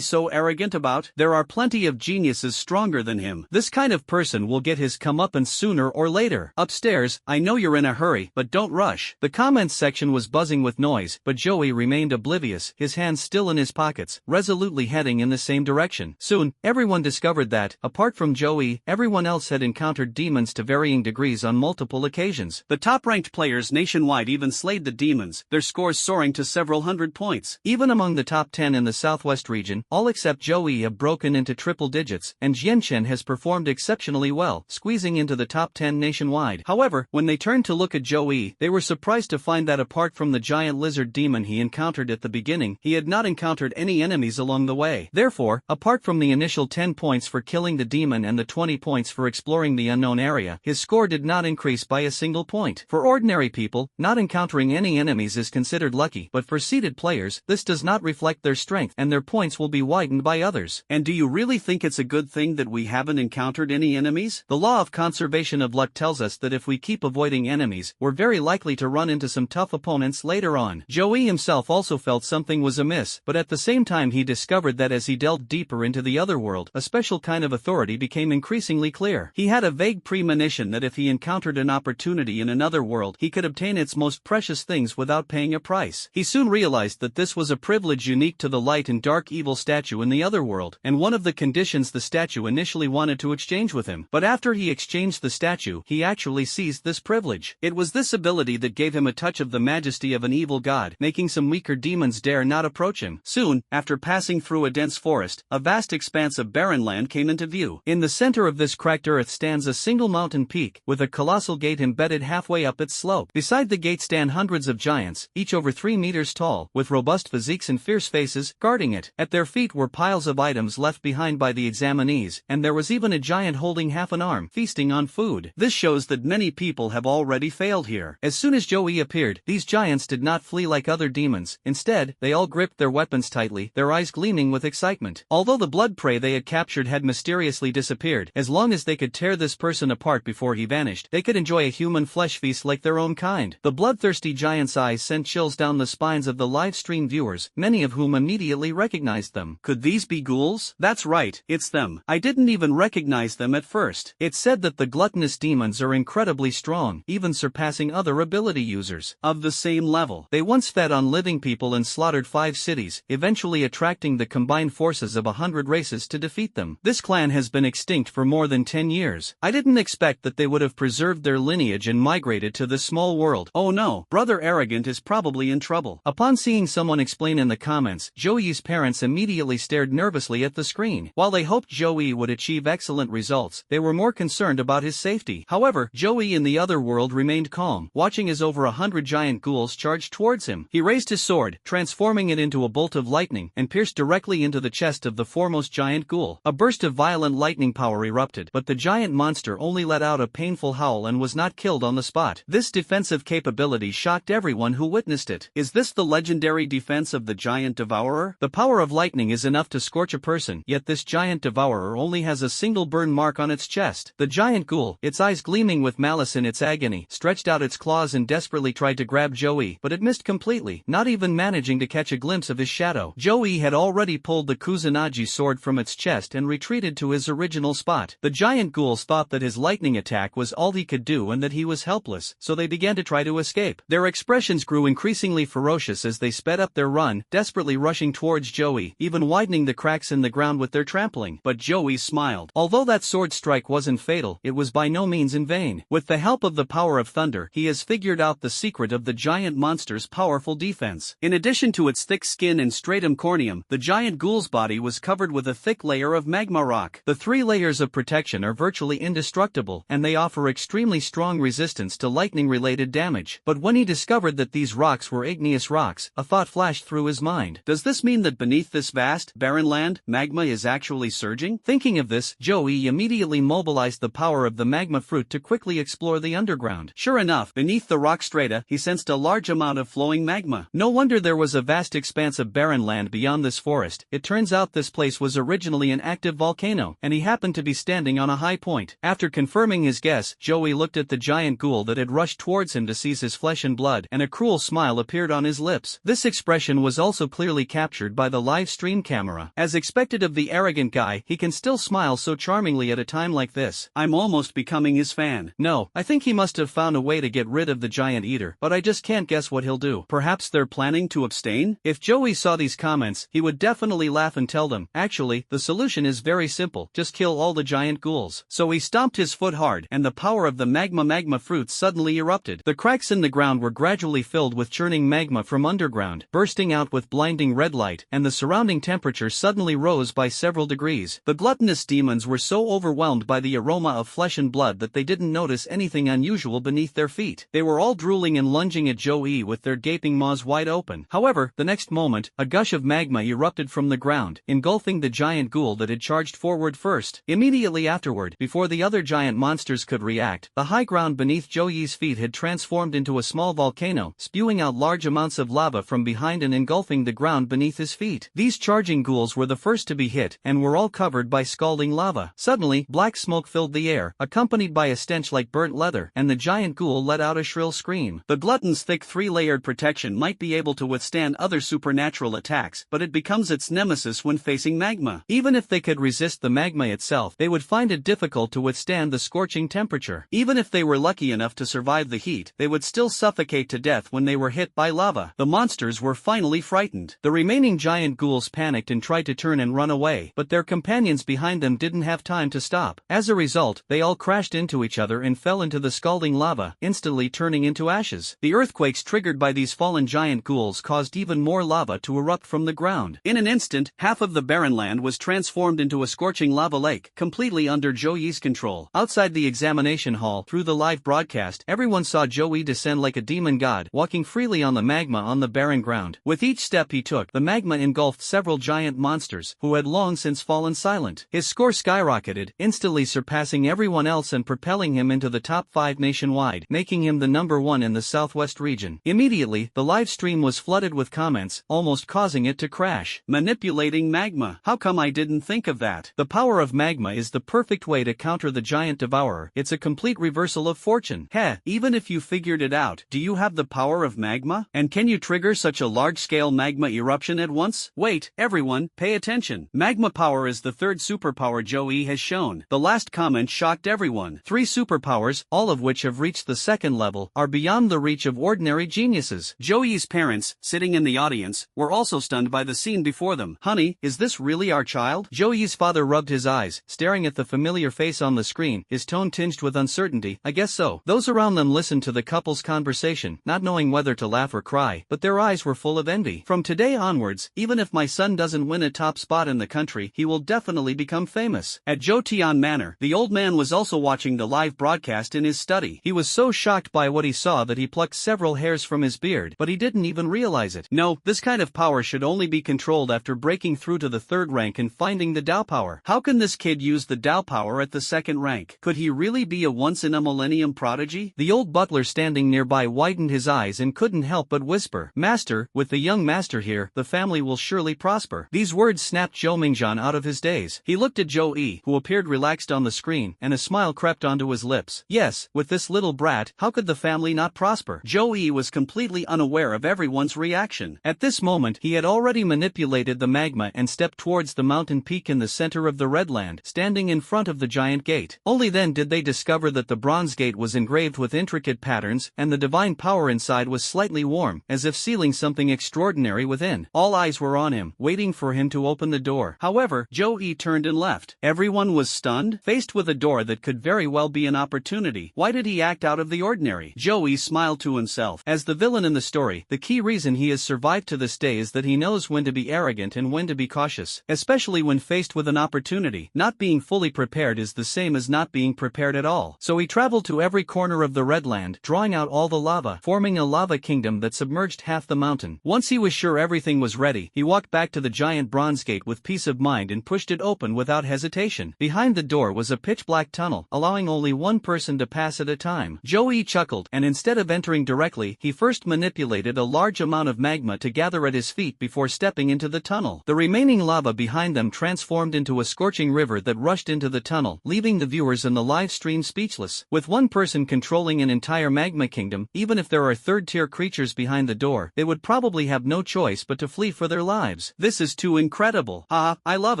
so arrogant about? There are plenty of geniuses stronger than him. This kind of person will get his comeuppance sooner or later. Upstairs, I know you're in a hurry, but don't rush. The comments section was buzzing with noise, but Joey remained oblivious, his hands still in his pockets, resolutely heading in the same direction. Soon, everyone discovered that, apart from Joey, everyone else had encountered demons to varying degrees on multiple occasions. The top-ranked players nationwide even slayed the demons. Their scores soaring to several hundred points. Even among the top 10 in the southwest region, all except Joey have broken into triple digits, and Jianchen has performed exceptionally well, squeezing into the top 10 nationwide. However, when they turned to look at Joey, they were surprised to find that apart from the giant lizard demon he encountered at the beginning, he had not encountered any enemies along the way. Therefore, apart from the initial 10 points for killing the demon and the 20 points for exploring the unknown area, his score did not increase by a single point. For ordinary people, not encountering any enemies is considered lucky, but for seeded players, this does not reflect their strength and their points will be widened by others. And do you really think it's a good thing that we haven't encountered any enemies? The law of conservation of luck tells us that if we keep avoiding enemies, we're very likely to run into some tough opponents later on. Joey himself also felt something was amiss, but at the same time he discovered that as he delved deeper into the other world, a special kind of authority became increasingly clear. He had a vague premonition that if he encountered an opportunity in another world, he could obtain its most precious things without paying a price. He soon realized that this was a privilege unique to the light and dark evil statue in the other world, and one of the conditions the statue initially wanted to exchange with him. But after he exchanged the statue, he actually seized this privilege. It was this ability that gave him a touch of the majesty of an evil god, making some weaker demons dare not approach him. Soon, after passing through a dense forest, a vast expanse of barren land came into view. In the center of this cracked earth stands a single mountain peak, with a colossal gate embedded halfway up its slope. Beside the gate stand hundreds of giants, each over 3 meters tall, with robust physiques and fierce faces, guarding it. At their feet were piles of items left behind by the examinees, and there was even a giant holding half an arm, feasting on food. This shows that many people have already failed here. As soon as Joey appeared, these giants did not flee like other demons. Instead, they all gripped their weapons tightly, their eyes gleaming with excitement. Although the blood prey they had captured had mysteriously disappeared, as long as they could tear this person apart before he vanished, they could enjoy a human flesh feast like their own kind. The bloodthirsty giant's eyes sent chills down the spines of the live stream viewers, many of whom immediately recognized them. Could these be ghouls? That's right, it's them. I didn't even recognize them at first. It's said that the gluttonous demons are incredibly strong, even surpassing other ability users of the same level. They once fed on living people and slaughtered 5 cities, eventually attracting the combined forces of 100 races to defeat them. This clan has been extinct for more than 10 years. I didn't expect that they would have preserved their lineage and migrated to this small world. Oh no, Brother Arrogant is probably in trouble. Upon seeing someone explain in the comments, Joey's parents immediately stared nervously at the screen. While they hoped Joey would achieve excellent results, they were more concerned about his safety. However, Joey in the other world remained calm, watching as over 100 giant ghouls charged towards him. He raised his sword, transforming it into a bolt of lightning, and pierced directly into the chest of the foremost giant ghoul. A burst of violent lightning power erupted, but the giant monster only let out a painful howl and was not killed on the spot. This defensive capability shocked everyone who witnessed it. Is this the legendary defense of the giant devourer? The power of lightning is enough to scorch a person, yet this giant devourer only has a single burn mark on its chest. The giant ghoul, its eyes gleaming with malice in its agony, stretched out its claws and desperately tried to grab Joey, but it missed completely, not even managing to catch a glimpse of his shadow. Joey had already pulled the Kusanagi sword from its chest and retreated to his original spot. The giant ghouls thought that his lightning attack was all he could do and that he was helpless, so they began to try to escape. Their expressions grew increasingly ferocious as they sped up their run, desperately rushing towards Joey, even widening the cracks in the ground with their trampling. But Joey smiled. Although that sword strike wasn't fatal, it was by no means in vain. With the help of the power of thunder, he has figured out the secret of the giant monster's powerful defense. In addition to its thick skin and stratum corneum, the giant ghoul's body was covered with a thick layer of magma rock. The 3 layers of protection are virtually indestructible, and they offer extremely strong resistance to lightning-related damage. But when he discovered that these rocks were igneous rocks, a thought flashed through his mind. Does this mean that beneath this vast, barren land, magma is actually surging? Thinking of this, Joey immediately mobilized the power of the magma fruit to quickly explore the underground. Sure enough, beneath the rock strata, he sensed a large amount of flowing magma. No wonder there was a vast expanse of barren land beyond this forest. It turns out this place was originally an active volcano, and he happened to be standing on a high point. After confirming his guess, Joey looked at the giant ghoul that had rushed towards him to seize his flesh and blood, and a cruel smile appeared on his lips. This expression was also clearly captured by the live stream camera. As expected of the arrogant guy, he can still smile so charmingly at a time like this. I'm almost becoming his fan. No, I think he must have found a way to get rid of the giant eater, but I just can't guess what he'll do. Perhaps they're planning to abstain? If Joey saw these comments, he would definitely laugh and tell them, actually, the solution is very simple, just kill all the giant ghouls. So he stomped his foot hard, and the power of the magma fruit suddenly erupted. The cracks in the ground were gradually filled with churning magma from underground, bursting out with blinding red light, and the surrounding temperature suddenly rose by several degrees. The gluttonous demons were so overwhelmed by the aroma of flesh and blood that they didn't notice anything unusual beneath their feet. They were all drooling and lunging at Joey with their gaping maws wide open. However, the next moment, a gush of magma erupted from the ground, engulfing the giant ghoul that had charged forward first. Immediately afterward, before the other giant monsters could react, the high ground beneath Joey's feet had transformed into a small volcano, spewing out large amounts of lava from behind and engulfing the ground beneath his feet. These charging ghouls were the first to be hit, and were all covered by scalding lava. Suddenly, black smoke filled the air, accompanied by a stench like burnt leather, and the giant ghoul let out a shrill scream. The glutton's thick three-layered protection might be able to withstand other supernatural attacks, but it becomes its nemesis when facing magma. Even if they could resist the magma itself, they would find it difficult to withstand the scorching temperature. Even if they were lucky enough to survive the heat, they would still suffocate to death when they were hit by lava. The monsters were finally frightened. The remaining giant ghouls panicked and tried to turn and run away, but their companions behind them didn't have time to stop. As a result, they all crashed into each other and fell into the scalding lava, instantly turning into ashes. The earthquakes triggered by these fallen giant ghouls caused even more lava to erupt from the ground. In an instant, half of the barren land was transformed into a scorching lava lake, completely under Joey's control. Outside the examination hall, through the live broadcast, everyone saw Joey descend like a demon god, walking freely on the magma on the barren ground. With each step he took, the magma engulfed several giant monsters, who had long since fallen silent. His score skyrocketed, instantly surpassing everyone else and propelling him into the top 5 nationwide, making him the #1 in the Southwest region. Immediately, the live stream was flooded with comments, almost causing it to crash. Manipulating magma. How come I didn't think of that? The power of magma is the perfect way to counter the giant devourer. It's a complete reversal of fortune. Heh, even if you figured it out, do you have the power of magma? And can you trigger such a large-scale magma eruption at once? Wait, everyone, pay attention. Magma power is the third superpower Joey has shown. The last comment shocked everyone. 3 superpowers, all of which have reached the second level, are beyond the reach of ordinary geniuses. Joey's parents, sitting in the audience, were also stunned by the scene before them. Honey, is this really our child? Joey's father rubbed his eyes, staring at the familiar face on the screen, his tone tinged with uncertainty. I guess so. Those around them listened to the couple's conversation, not knowing whether to laugh or cry, but their eyes were full of envy. From today onwards, even if my son doesn't win a top spot in the country, he will definitely become famous. At Jotian Manor, the old man was also watching the live broadcast in his study. He was so shocked by what he saw that he plucked several hairs from his beard, but he didn't even realize it. No, this kind of power should only be controlled after breaking through to the 3rd rank and finding the Dao power. How can this kid use the Dao power at the 2nd rank? Could he really be a once-in-a-millennium prodigy? The old butler standing nearby widened his eyes and couldn't help but whisper, Master, with the young master here, the family will surely prosper. These words snapped Zhou Mingzhan out of his daze. He looked at Zhou Yi, who appeared relaxed on the screen, and a smile crept onto his lips. Yes, with this little brat, how could the family not prosper? Zhou Yi was completely unaware of everyone's reaction. At this moment, he had already manipulated the magma and stepped towards the mountain peak in the center of the Redland, standing in front of the giant gate. Only then did they discover that the bronze gate was engraved with intricate patterns, and the divine power inside was slightly warm, as if sealing something extraordinary within. All eyes were on him, waiting for him to open the door. However, Zhou Yi turned and left. Everyone was stunned, faced with a door that could very well be an opportunity. Why did he act out of the ordinary? Zhou Yi smiled to himself. As the villain in the story, the key reason he has survived to this day is that he knows when to be arrogant and when to be cautious, especially when faced with an opportunity. Not being fully prepared is the same as not being prepared at all. So he traveled to every corner of the Redland, drawing out all the lava, forming a lava kingdom that submerged half the mountain. Once he was sure everything was ready, he walked back to the giant bronze gate with peace of mind and pushed it open without hesitation. Behind the door was a pitch-black tunnel, allowing only one person to pass at a time. Joey chuckled, and instead of entering directly, he first manipulated a large amount of magma to gather at his feet before stepping into the tunnel. The remaining lava behind them transformed into a scorching river that rushed into the tunnel, leaving the viewers in the live stream speechless. With one person controlling an entire magma kingdom, even if there are third-tier creatures behind the door, they would probably have no choice but to flee for their lives. This is too incredible. I love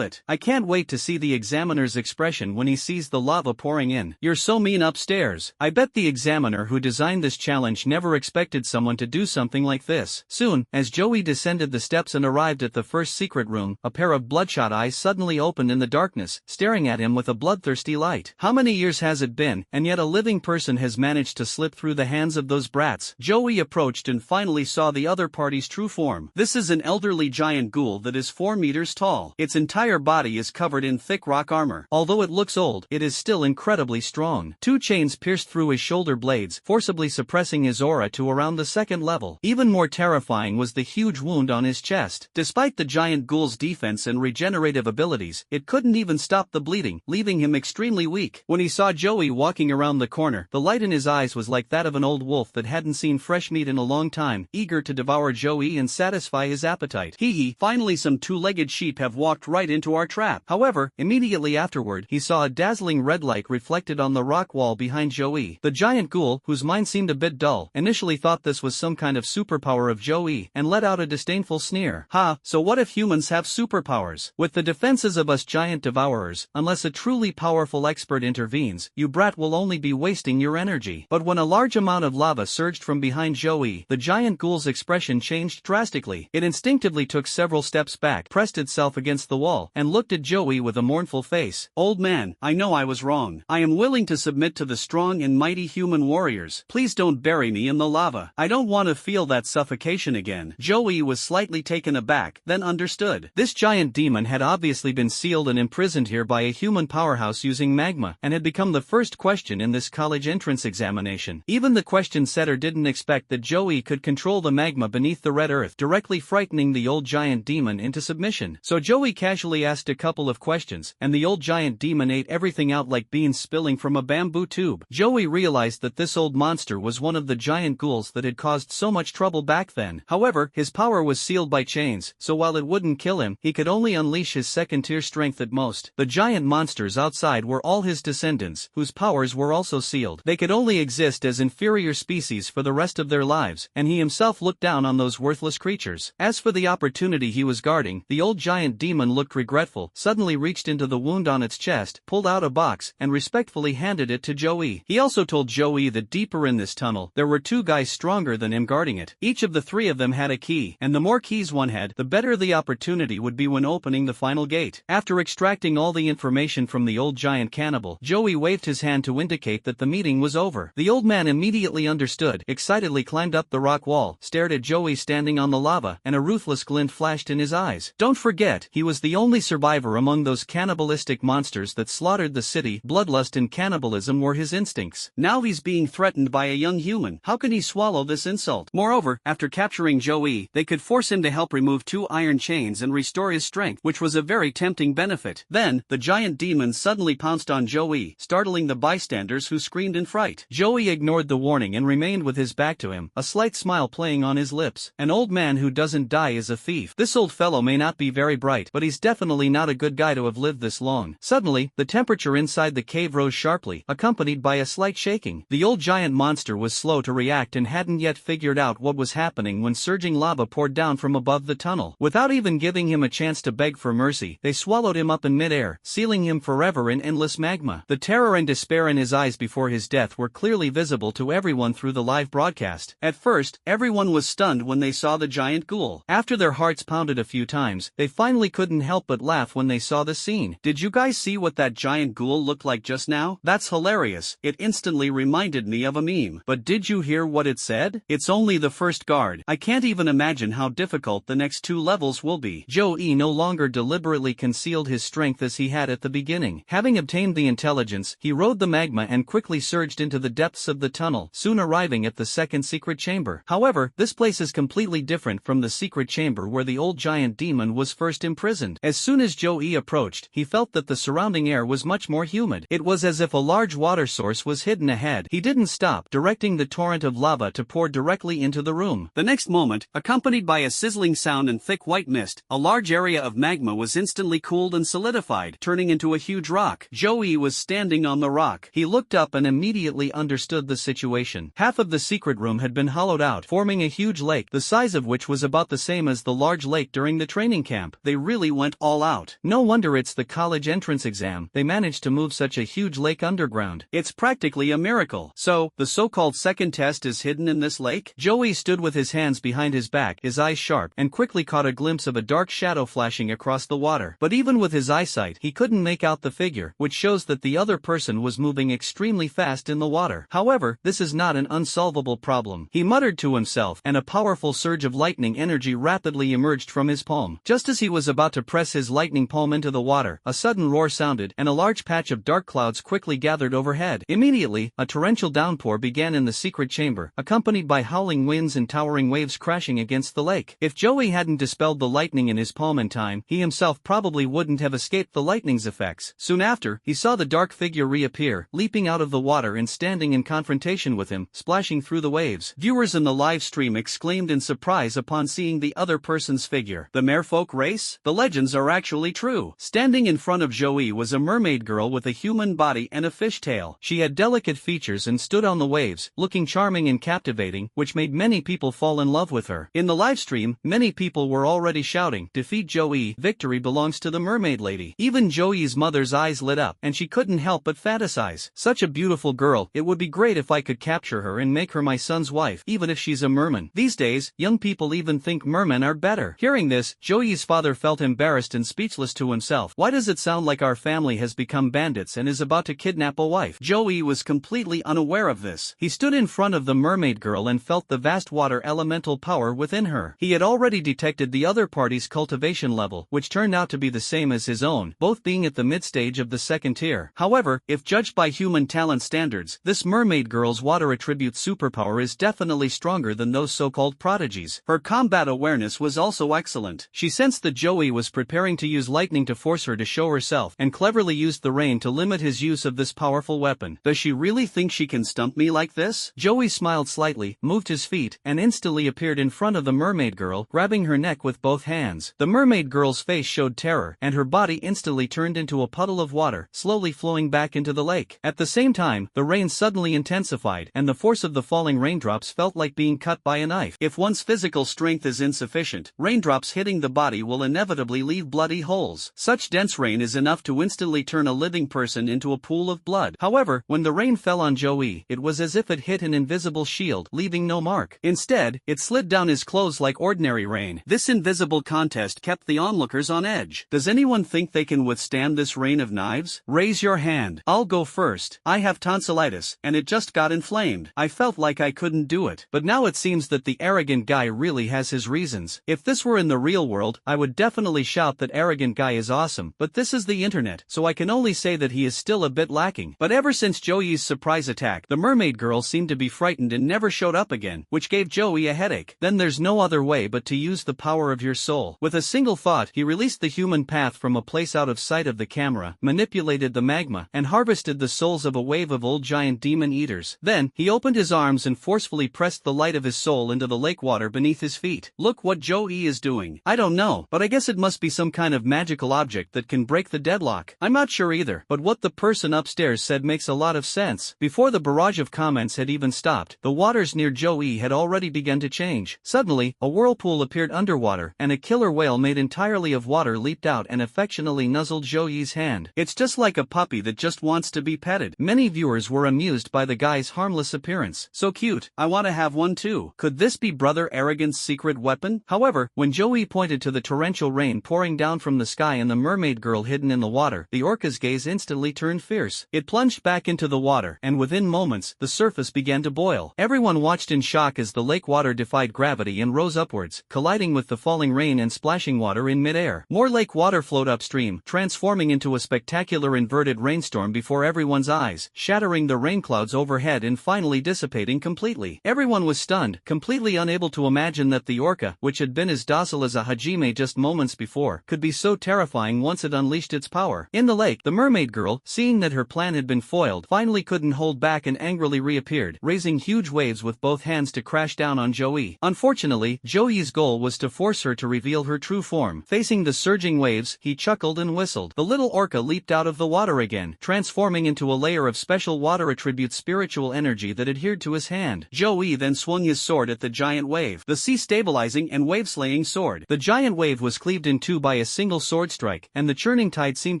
it. I can't wait to see the examiner's expression when he sees the lava pouring in. You're so mean upstairs. I bet the examiner who designed this challenge never expected someone to do something like this. Soon, as Joey descended the steps and arrived at the first secret room, a pair of bloodshot eyes suddenly opened in the darkness, staring at him with a bloodthirsty light. How many years has it been, and yet a living person has managed to slip through the hands of those brats? Joey Joey approached and finally saw the other party's true form. This is an elderly giant ghoul that is 4 meters tall. Its entire body is covered in thick rock armor. Although it looks old, it is still incredibly strong. 2 chains pierced through his shoulder blades, forcibly suppressing his aura to around the 2nd level. Even more terrifying was the huge wound on his chest. Despite the giant ghoul's defense and regenerative abilities, it couldn't even stop the bleeding, leaving him extremely weak. When he saw Joey walking around the corner, the light in his eyes was like that of an old wolf that hadn't seen fresh meat in a long time, eager to devour Joey and satisfy his appetite. Finally some 2-legged sheep have walked right into our trap. However, immediately afterward, he saw a dazzling red light reflected on the rock wall behind Joey. The giant ghoul, whose mind seemed a bit dull, initially thought this was some kind of superpower of Joey, and let out a disdainful sneer. So what if humans have superpowers? With the defenses of us giant devourers, unless a truly powerful expert intervenes, you brat will only be wasting your energy. But when a large amount of lava surged from behind Joey, the giant ghoul's expression changed drastically. It instinctively took several steps back, pressed itself against the wall, and looked at Joey with a mournful face. Old man, I know I was wrong. I am willing to submit to the strong and mighty human warriors. Please don't bury me in the lava. I don't want to feel that suffocation again. Joey was slightly taken aback, then understood. This giant demon had obviously been sealed and imprisoned here by a human powerhouse using magma, and had become the first question in this college entrance examination. Even the question setter didn't expect that Joey could control the magma beneath the red earth, directly frightening the old giant demon into submission. So Joey casually asked a couple of questions, and the old giant demon ate everything out like beans spilling from a bamboo tube. Joey realized that this old monster was one of the giant ghouls that had caused so much trouble back then. However, his power was sealed by chains, so while it wouldn't kill him, he could only unleash his 2nd-tier strength at most. The giant monsters outside were all his descendants, whose powers were also sealed. They could only exist as inferior species for the rest of their lives, and he himself looked down on those worthless creatures. As for the opportunity he was guarding, the old giant demon looked regretful, suddenly reached into the wound on its chest, pulled out a box, and respectfully handed it to Joey. He also told Joey that deeper in this tunnel, there were 2 guys stronger than him guarding it. Each of the 3 of them had a key, and the more keys one had, the better the opportunity would be when opening the final gate. After extracting all the information from the old giant cannibal, Joey waved his hand to indicate that the meeting was over. The old man immediately understood, excitedly climbed up the rock wall, stared at Joey standing on the lava, and a ruthless glint flashed in his eyes. Don't forget, he was the only survivor among those cannibalistic monsters that slaughtered the city. Bloodlust and cannibalism were his instincts. Now he's being threatened by a young human. How can he swallow this insult? Moreover, after capturing Joey, they could force him to help remove 2 iron chains and restore his strength, which was a very tempting benefit. Then, the giant demon suddenly pounced on Joey, startling the bystanders who screamed in fright. Joey ignored the warning and remained with his back to him, a slight smile playing on his lips. An old man who doesn't die is a thief. This old fellow may not be very bright, but he's definitely not a good guy to have lived this long. Suddenly, the temperature inside the cave rose sharply, accompanied by a slight shaking. The old giant monster was slow to react and hadn't yet figured out what was happening when surging lava poured down from above the tunnel. Without even giving him a chance to beg for mercy, they swallowed him up in midair, sealing him forever in endless magma. The terror and despair in his eyes before his death were clearly visible to everyone through the live broadcast. At first, everyone was stunned when they saw the giant ghoul. After their hearts pounded a few times, they finally couldn't help but laugh when they saw the scene. Did you guys see what that giant ghoul looked like just now? That's hilarious. It instantly reminded me of a meme. But did you hear what it said? It's only the first guard. I can't even imagine how difficult the next 2 levels will be. Joey no longer deliberately concealed his strength as he had at the beginning. Having obtained the intelligence, he rode the magma and quickly surged into the depths of the tunnel, soon arriving at the 2nd secret chamber. However, this place is completely different from the secret chamber where the old giant demon was first imprisoned. As soon as Joey approached, he felt that the surrounding air was much more humid. It was as if a large water source was hidden ahead. He didn't stop, directing the torrent of lava to pour directly into the room. The next moment, accompanied by a sizzling sound and thick white mist, a large area of magma was instantly cooled and solidified, turning into a huge rock. Joey was standing on the rock. He looked up and immediately understood the situation. Half of the secret room had been hollowed out, forming a huge lake, the size of which was about the same as the large lake during the training camp. They really went all out. No wonder it's the college entrance exam. They managed to move such a huge lake underground. It's practically a miracle. So, the so-called 2nd test is hidden in this lake? Joey stood with his hands behind his back, his eyes sharp, and quickly caught a glimpse of a dark shadow flashing across the water. But even with his eyesight, he couldn't make out the figure, which shows that the other person was moving extremely fast in the water. However, this is not an unsolvable problem problem. He muttered to himself, and a powerful surge of lightning energy rapidly emerged from his palm. Just as he was about to press his lightning palm into the water, a sudden roar sounded, and a large patch of dark clouds quickly gathered overhead. Immediately, a torrential downpour began in the secret chamber, accompanied by howling winds and towering waves crashing against the lake. If Joey hadn't dispelled the lightning in his palm in time, he himself probably wouldn't have escaped the lightning's effects. Soon after, he saw the dark figure reappear, leaping out of the water and standing in confrontation with him, splashing through the waves. Viewers in the live stream exclaimed in surprise upon seeing the other person's figure. The merfolk race? The legends are actually true. Standing in front of Joey was a mermaid girl with a human body and a fish tail. She had delicate features and stood on the waves, looking charming and captivating, which made many people fall in love with her. In the live stream, many people were already shouting, "Defeat Joey, victory belongs to the mermaid lady." Even Joey's mother's eyes lit up, and she couldn't help but fantasize. Such a beautiful girl, it would be great if I could capture her and make her my son's wife, even if she's a merman. These days, young people even think mermen are better. Hearing this, Joey's father felt embarrassed and speechless to himself. Why does it sound like our family has become bandits and is about to kidnap a wife? Joey was completely unaware of this. He stood in front of the mermaid girl and felt the vast water elemental power within her. He had already detected the other party's cultivation level, which turned out to be the same as his own, both being at the mid-stage of the second tier. However, if judged by human talent standards, this mermaid girl's water attribute superpower is definitely stronger than those so-called prodigies. Her combat awareness was also excellent. She sensed that Joey was preparing to use lightning to force her to show herself, and cleverly used the rain to limit his use of this powerful weapon. Does she really think she can stump me like this? Joey smiled slightly, moved his feet, and instantly appeared in front of the mermaid girl, grabbing her neck with both hands. The mermaid girl's face showed terror, and her body instantly turned into a puddle of water, slowly flowing back into the lake. At the same time, the rain suddenly intensified, and the force of the falling raindrops felt like being cut by a knife. If one's physical strength is insufficient, raindrops hitting the body will inevitably leave bloody holes. Such dense rain is enough to instantly turn a living person into a pool of blood. However, when the rain fell on Joey, it was as if it hit an invisible shield, leaving no mark. Instead, it slid down his clothes like ordinary rain. This invisible contest kept the onlookers on edge. Does anyone think they can withstand this rain of knives? Raise your hand. I'll go first. I have tonsillitis, and it just got inflamed. I felt like I couldn't do it. But now it seems that the arrogant guy really has his reasons. If this were in the real world, I would definitely shout that arrogant guy is awesome, but this is the internet, so I can only say that he is still a bit lacking. But ever since Joey's surprise attack, the mermaid girl seemed to be frightened and never showed up again, which gave Joey a headache. Then there's no other way but to use the power of your soul. With a single thought, he released the human path from a place out of sight of the camera, manipulated the magma, and harvested the souls of a wave of old giant demon eaters. Then, he opened his arms and forcefully pressed the light of his soul into the lake water beneath his feet. Look what Joey is doing. I don't know, but I guess it must be some kind of magical object that can break the deadlock. I'm not sure either, but what the person upstairs said makes a lot of sense. Before the barrage of comments had even stopped, the waters near Joey had already begun to change. Suddenly, a whirlpool appeared underwater, and a killer whale made entirely of water leaped out and affectionately nuzzled Joey's hand. It's just like a puppy that just wants to be petted. Many viewers were amused by the guy's harmless appearance. So cute, I want to have one too. Could this be Brother Arrogant's secret weapon? However, when Joey pointed to the torrential rain pouring down from the sky and the mermaid girl hidden in the water, the orca's gaze instantly turned fierce. It plunged back into the water, and within moments, the surface began to boil. Everyone watched in shock as the lake water defied gravity and rose upwards, colliding with the falling rain and splashing water in midair. More lake water flowed upstream, transforming into a spectacular inverted rainstorm before everyone's eyes, shattering the rain clouds overhead and finally dissipating completely. Everyone was stunned, completely unable to imagine that the orca, which had been as docile as a hajime just moments before, could be so terrifying once it unleashed its power. In the lake, the mermaid girl, seeing that her plan had been foiled, finally couldn't hold back and angrily reappeared, raising huge waves with both hands to crash down on Joey. Unfortunately, Joey's goal was to force her to reveal her true form. Facing the surging waves, he chuckled and whistled. The little orca leaped out of the water again, transforming into a layer of special water attribute spiritual energy that adhered to his hand. Joey then swung his sword at the giant wave, the sea stabilizing and wave-slaying sword. The giant wave was cleaved in two by a single sword strike, and the churning tide seemed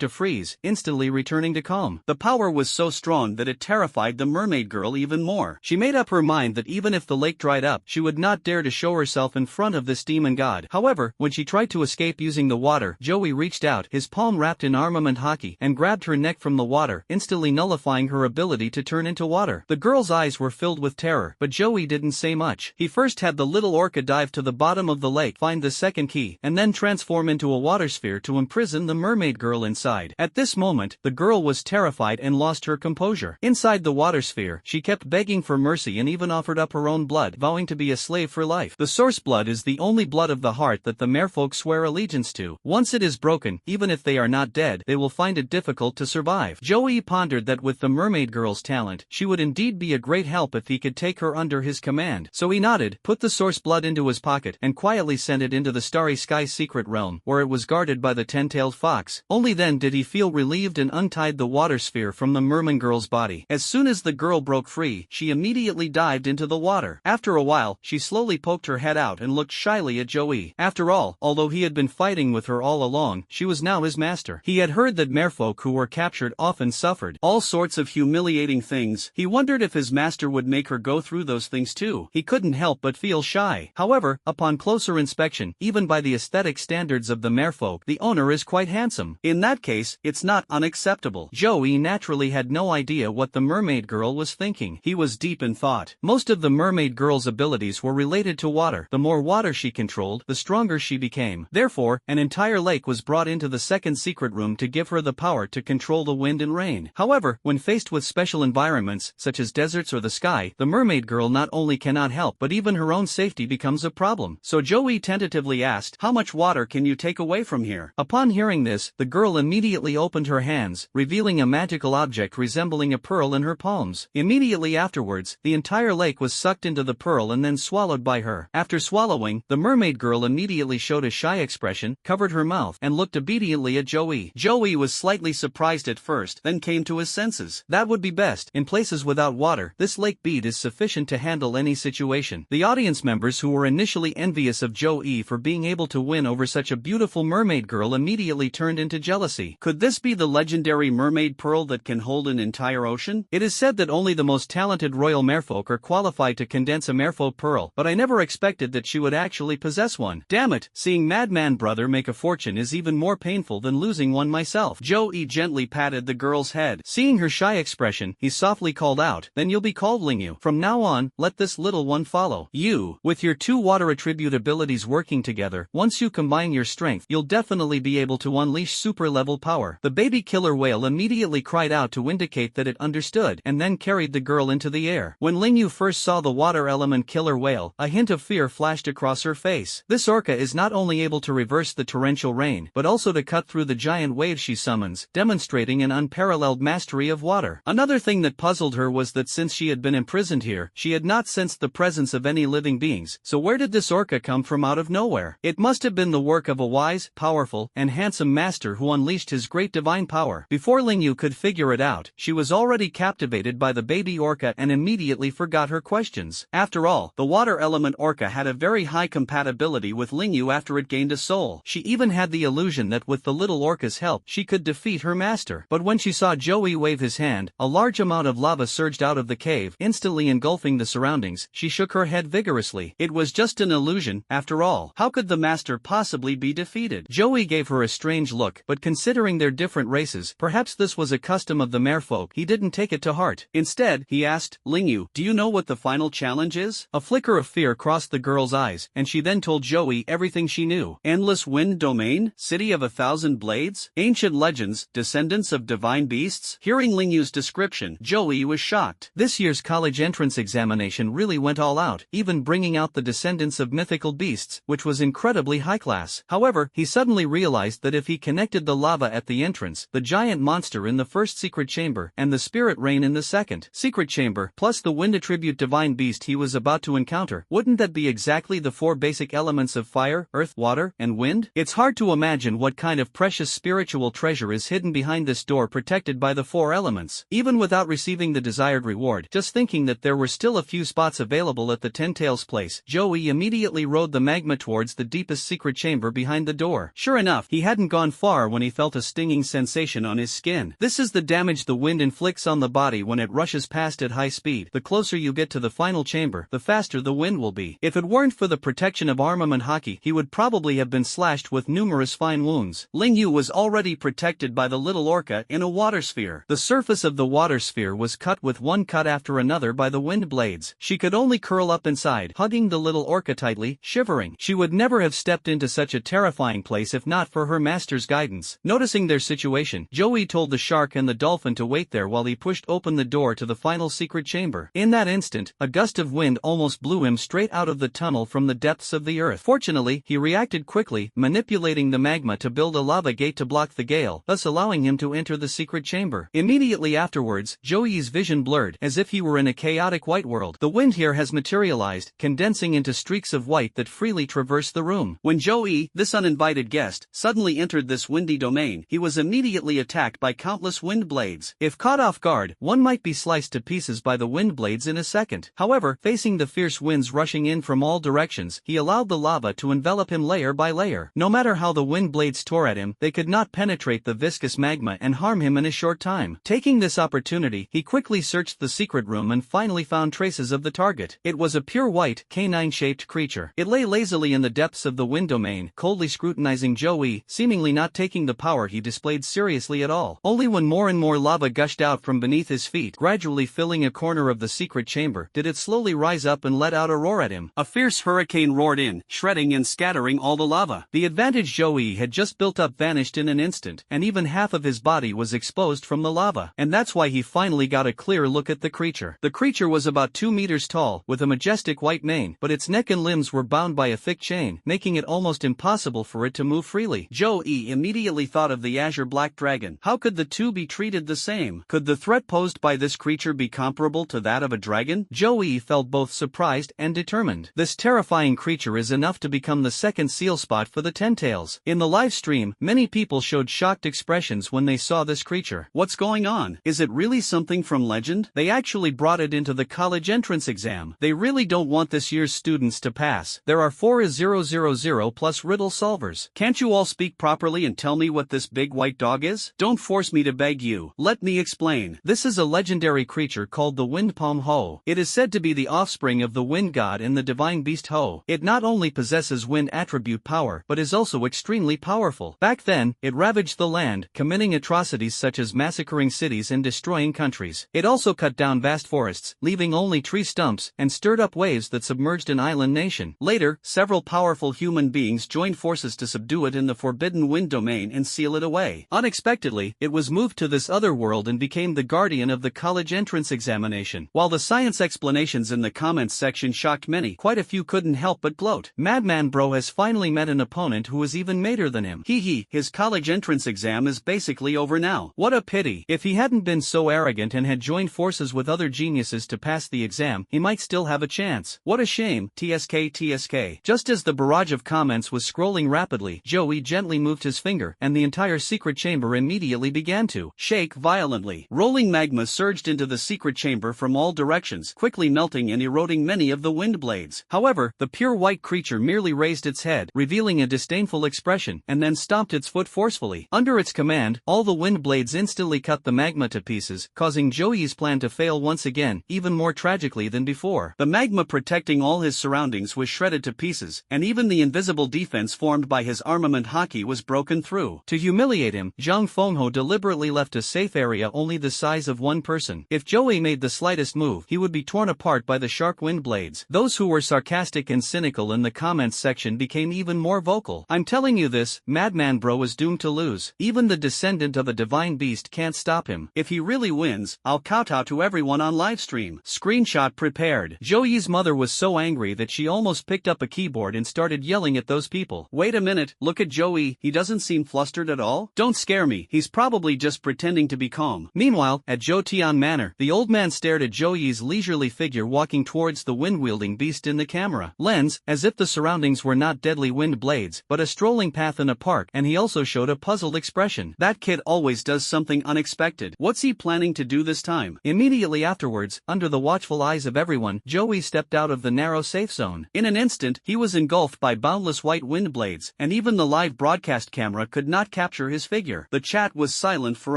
to freeze, instantly returning to calm. The power was so strong that it terrified the mermaid girl even more. She made up her mind that even if the lake dried up, she would not dare to show herself in front of this demon god. However, when she tried to escape using the water, Joey reached out, his palm wrapped in armament hockey, and grabbed her neck from the water, instantly nullifying her ability to turn into water. The girl's eyes were filled with terror, but Joey didn't say much. He first had the little orca dive to the bottom of the lake, find the second key, and then transform into a water sphere to imprison the mermaid girl inside. At this moment, the girl was terrified and lost her composure. Inside the water sphere, she kept begging for mercy and even offered up her own blood, vowing to be a slave for life. The source blood is the only blood of the heart that the merfolk swear allegiance to. Once it is broken, even if they are not dead, they will find it difficult to survive. Joey pondered that with the mermaid girl's talent, she would indeed be a great help if he could take her under his command. So he nodded, put the source blood into his pocket, and quietly sent it into the starry sky secret realm, where it was guarded by the 10-tailed fox. Only then did he feel relieved and untied the water sphere from the merman girl's body. As soon as the girl broke free, she immediately dived into the water. After a while, she slowly poked her head out and looked shyly at Joey. After all, although he had been fighting with her all along, she was now his master. He had heard that merfolk who were captured often suffered all sorts of humiliating things. He wondered if his master would make her go through those things too. He couldn't help but feel shy. However, upon closer inspection, even by the aesthetic standards of the merfolk, the owner is quite handsome. In that case, it's not unacceptable. Joey naturally had no idea what the mermaid girl was thinking. He was deep in thought. Most of the mermaid girl's abilities were related to water. The more water she controlled, the stronger she became. Therefore, an entire lake was brought into the second secret room to give her the power to control the wind and rain. However, when faced with special environments, such as deserts or the sky, the mermaid girl not only cannot help but even her own safety becomes a problem. So Joey tentatively asked, "How much water can you take away from here?" Upon hearing this, the girl immediately opened her hands, revealing a magical object resembling a pearl in her palms. Immediately afterwards, the entire lake was sucked into the pearl and then swallowed by her. After swallowing, the mermaid girl immediately showed a shy expression, covered her mouth, and looked obediently at Joey. Joey was slightly surprised at first, then came to his senses. That would be best. In places without water, this lake bead is sufficient to handle any situation. The audience members who were initially envious of Joey for being able to win over such a beautiful mermaid girl immediately turned into jealousy. Could this be the legendary mermaid pearl that can hold an entire ocean? It is said that only the most talented royal merfolk are qualified to condense a merfolk pearl, but I never expected that she would actually possess one. Damn it, seeing Madman Brother make a fortune is even more painful than losing one myself. Joey gently patted the girl's head. Seeing her shy expression, he softly called out, "Then you'll be called Lingyu. From now on, let this little one follow you." With your two water attribute abilities working together, once you combine your strength, you'll definitely be able to unleash super level power. The baby killer whale immediately cried out to indicate that it understood, and then carried the girl into the air. When Lingyu first saw the water element killer whale, a hint of fear flashed across her face. This orca is not only able to reverse the torrential rain, but also to cut through the giant waves she summons, demonstrating an unparalleled mastery of water. Another thing that puzzled her was that since she had been imprisoned here, she had not sensed the presence of any living beings. So where did this orca come from out of nowhere? It must have been the work of a wise, powerful, and handsome master who unleashed his great divine power. Before Lingyu could figure it out, she was already captivated by the baby orca and immediately forgot her questions. After all, the water element orca had a very high compatibility with Lingyu after it gained a soul. She even had the illusion that with the little orca's help, she could defeat her master. But when she saw Joey wave his hand, a large amount of lava surged out of the cave, instantly engulfing the surroundings. She shook her head vigorously. It was just an illusion, after all. How could the master possibly be defeated? Joey gave her a strange look, but considering their different races, perhaps this was a custom of the merfolk. He didn't take it to heart. Instead, he asked, "Lingyu, do you know what the final challenge is?" A flicker of fear crossed the girl's eyes, and she then told Joey everything she knew. Endless wind domain, city of 1,000 blades, ancient legends, descendants of divine beasts. Hearing Lingyu's description, Joey was shocked. This year's college entrance examination really went all out, even bringing out the descendants of mythical beasts, which was incredibly high class. However, he suddenly realized that if he connected the lava at the entrance, the giant monster in the first secret chamber, and the spirit rain in the second secret chamber, plus the wind attribute divine beast he was about to encounter, wouldn't that be exactly the four basic elements of fire, earth, water, and wind? It's hard to imagine what kind of precious spiritual treasure is hidden behind this door protected by the four elements. Even without receiving the desired reward, just thinking that there were still a few spots available at the Ten-Tails place, Joey immediately rode the magma towards the deepest secret chamber behind the door. Sure enough, he hadn't gone far when he felt a stinging sensation on his skin. This is the damage the wind inflicts on the body when it rushes past at high speed. The closer you get to the final chamber, the faster the wind will be. If it weren't for the protection of armament hockey, he would probably have been slashed with numerous fine wounds. Lingyu was already protected by the little orca in a water sphere. The surface of the water sphere was cut with one cut after another by the wind wind blades. She could only curl up inside, hugging the little orca tightly, shivering. She would never have stepped into such a terrifying place if not for her master's guidance. Noticing their situation, Joey told the shark and the dolphin to wait there while he pushed open the door to the final secret chamber. In that instant, a gust of wind almost blew him straight out of the tunnel from the depths of the earth. Fortunately, he reacted quickly, manipulating the magma to build a lava gate to block the gale, thus allowing him to enter the secret chamber. Immediately afterwards, Joey's vision blurred, as if he were in a chaotic white world. The wind here has materialized, condensing into streaks of white that freely traverse the room. When Joey, this uninvited guest, suddenly entered this windy domain, he was immediately attacked by countless wind blades. If caught off guard, one might be sliced to pieces by the wind blades in a second. However, facing the fierce winds rushing in from all directions, he allowed the lava to envelop him layer by layer. No matter how the wind blades tore at him, they could not penetrate the viscous magma and harm him in a short time. Taking this opportunity, he quickly searched the secret room and finally found traces of the target. It was a pure white, canine-shaped creature. It lay lazily in the depths of the wind domain, coldly scrutinizing Joey, seemingly not taking the power he displayed seriously at all. Only when more and more lava gushed out from beneath his feet, gradually filling a corner of the secret chamber, did it slowly rise up and let out a roar at him. A fierce hurricane roared in, shredding and scattering all the lava. The advantage Joey had just built up vanished in an instant, and even half of his body was exposed from the lava. And that's why he finally got a clear look at the creature. The creature was about 2 meters tall, with a majestic white mane, but its neck and limbs were bound by a thick chain, making it almost impossible for it to move freely. Joey immediately thought of the azure black dragon. How could the two be treated the same? Could the threat posed by this creature be comparable to that of a dragon? Joey felt both surprised and determined. This terrifying creature is enough to become the second seal spot for the Ten-Tails. In the live stream, many people showed shocked expressions when they saw this creature. What's going on? Is it really something from legend? They actually brought it into the college entrance exam. They really don't want this year's students to pass. There are 4,000 plus riddle solvers. Can't you all speak properly and tell me what this big white dog is? Don't force me to beg you. Let me explain. This is a legendary creature called the Wind Palm Ho. It is said to be the offspring of the wind god and the divine beast Ho. It not only possesses wind attribute power, but is also extremely powerful. Back then, it ravaged the land, committing atrocities such as massacring cities and destroying countries. It also cut down vast forests, leaving only tree stumps, and stirred up waves that submerged an island nation. Later, several powerful human beings joined forces to subdue it in the forbidden wind domain and seal it away. Unexpectedly, it was moved to this other world and became the guardian of the college entrance examination. While the science explanations in the comments section shocked many, quite a few couldn't help but gloat. Madman Bro has finally met an opponent who is even madder than him. His college entrance exam is basically over now. What a pity. If he hadn't been so arrogant and had joined forces with other geniuses to pass the exam, he might still have a chance. What a shame. TSK. Just as the barrage of comments was scrolling rapidly, Joey gently moved his finger, and the entire secret chamber immediately began to shake violently. Rolling magma surged into the secret chamber from all directions, quickly melting and eroding many of the wind blades. However, the pure white creature merely raised its head, revealing a disdainful expression, and then stomped its foot forcefully. Under its command, all the wind blades instantly cut the magma to pieces, causing Joey's plan to fail once again, even more tragically than before. The magma protecting all his surroundings was shredded to pieces, and even the invisible defense formed by his armament hockey was broken through. To humiliate him, Zhang Fengho deliberately left a safe area only the size of one person. If Joey made the slightest move, he would be torn apart by the shark wind blades. Those who were sarcastic and cynical in the comments section became even more vocal. I'm telling you this, Madman Bro is doomed to lose. Even the descendant of a divine beast can't stop him. If he really wins, I'll kowtow to everyone on livestream. Screenshot prepared. Joey's mother was so angry that she almost picked up a keyboard and started yelling at those people. Wait a minute, look at Joey, he doesn't seem flustered at all? Don't scare me, he's probably just pretending to be calm. Meanwhile, at Jotian Manor, the old man stared at Joey's leisurely figure walking towards the wind-wielding beast in the camera lens, as if the surroundings were not deadly wind blades, but a strolling path in a park, and he also showed a puzzled expression. That kid always does something unexpected. What's he planning to do this time? Immediately afterwards, under the watchful eyes of everyone, Joey stepped out of the narrow safe zone. In an instant, he was engulfed by boundless white wind blades, and even the live broadcast camera could not capture his figure. The chat was silent for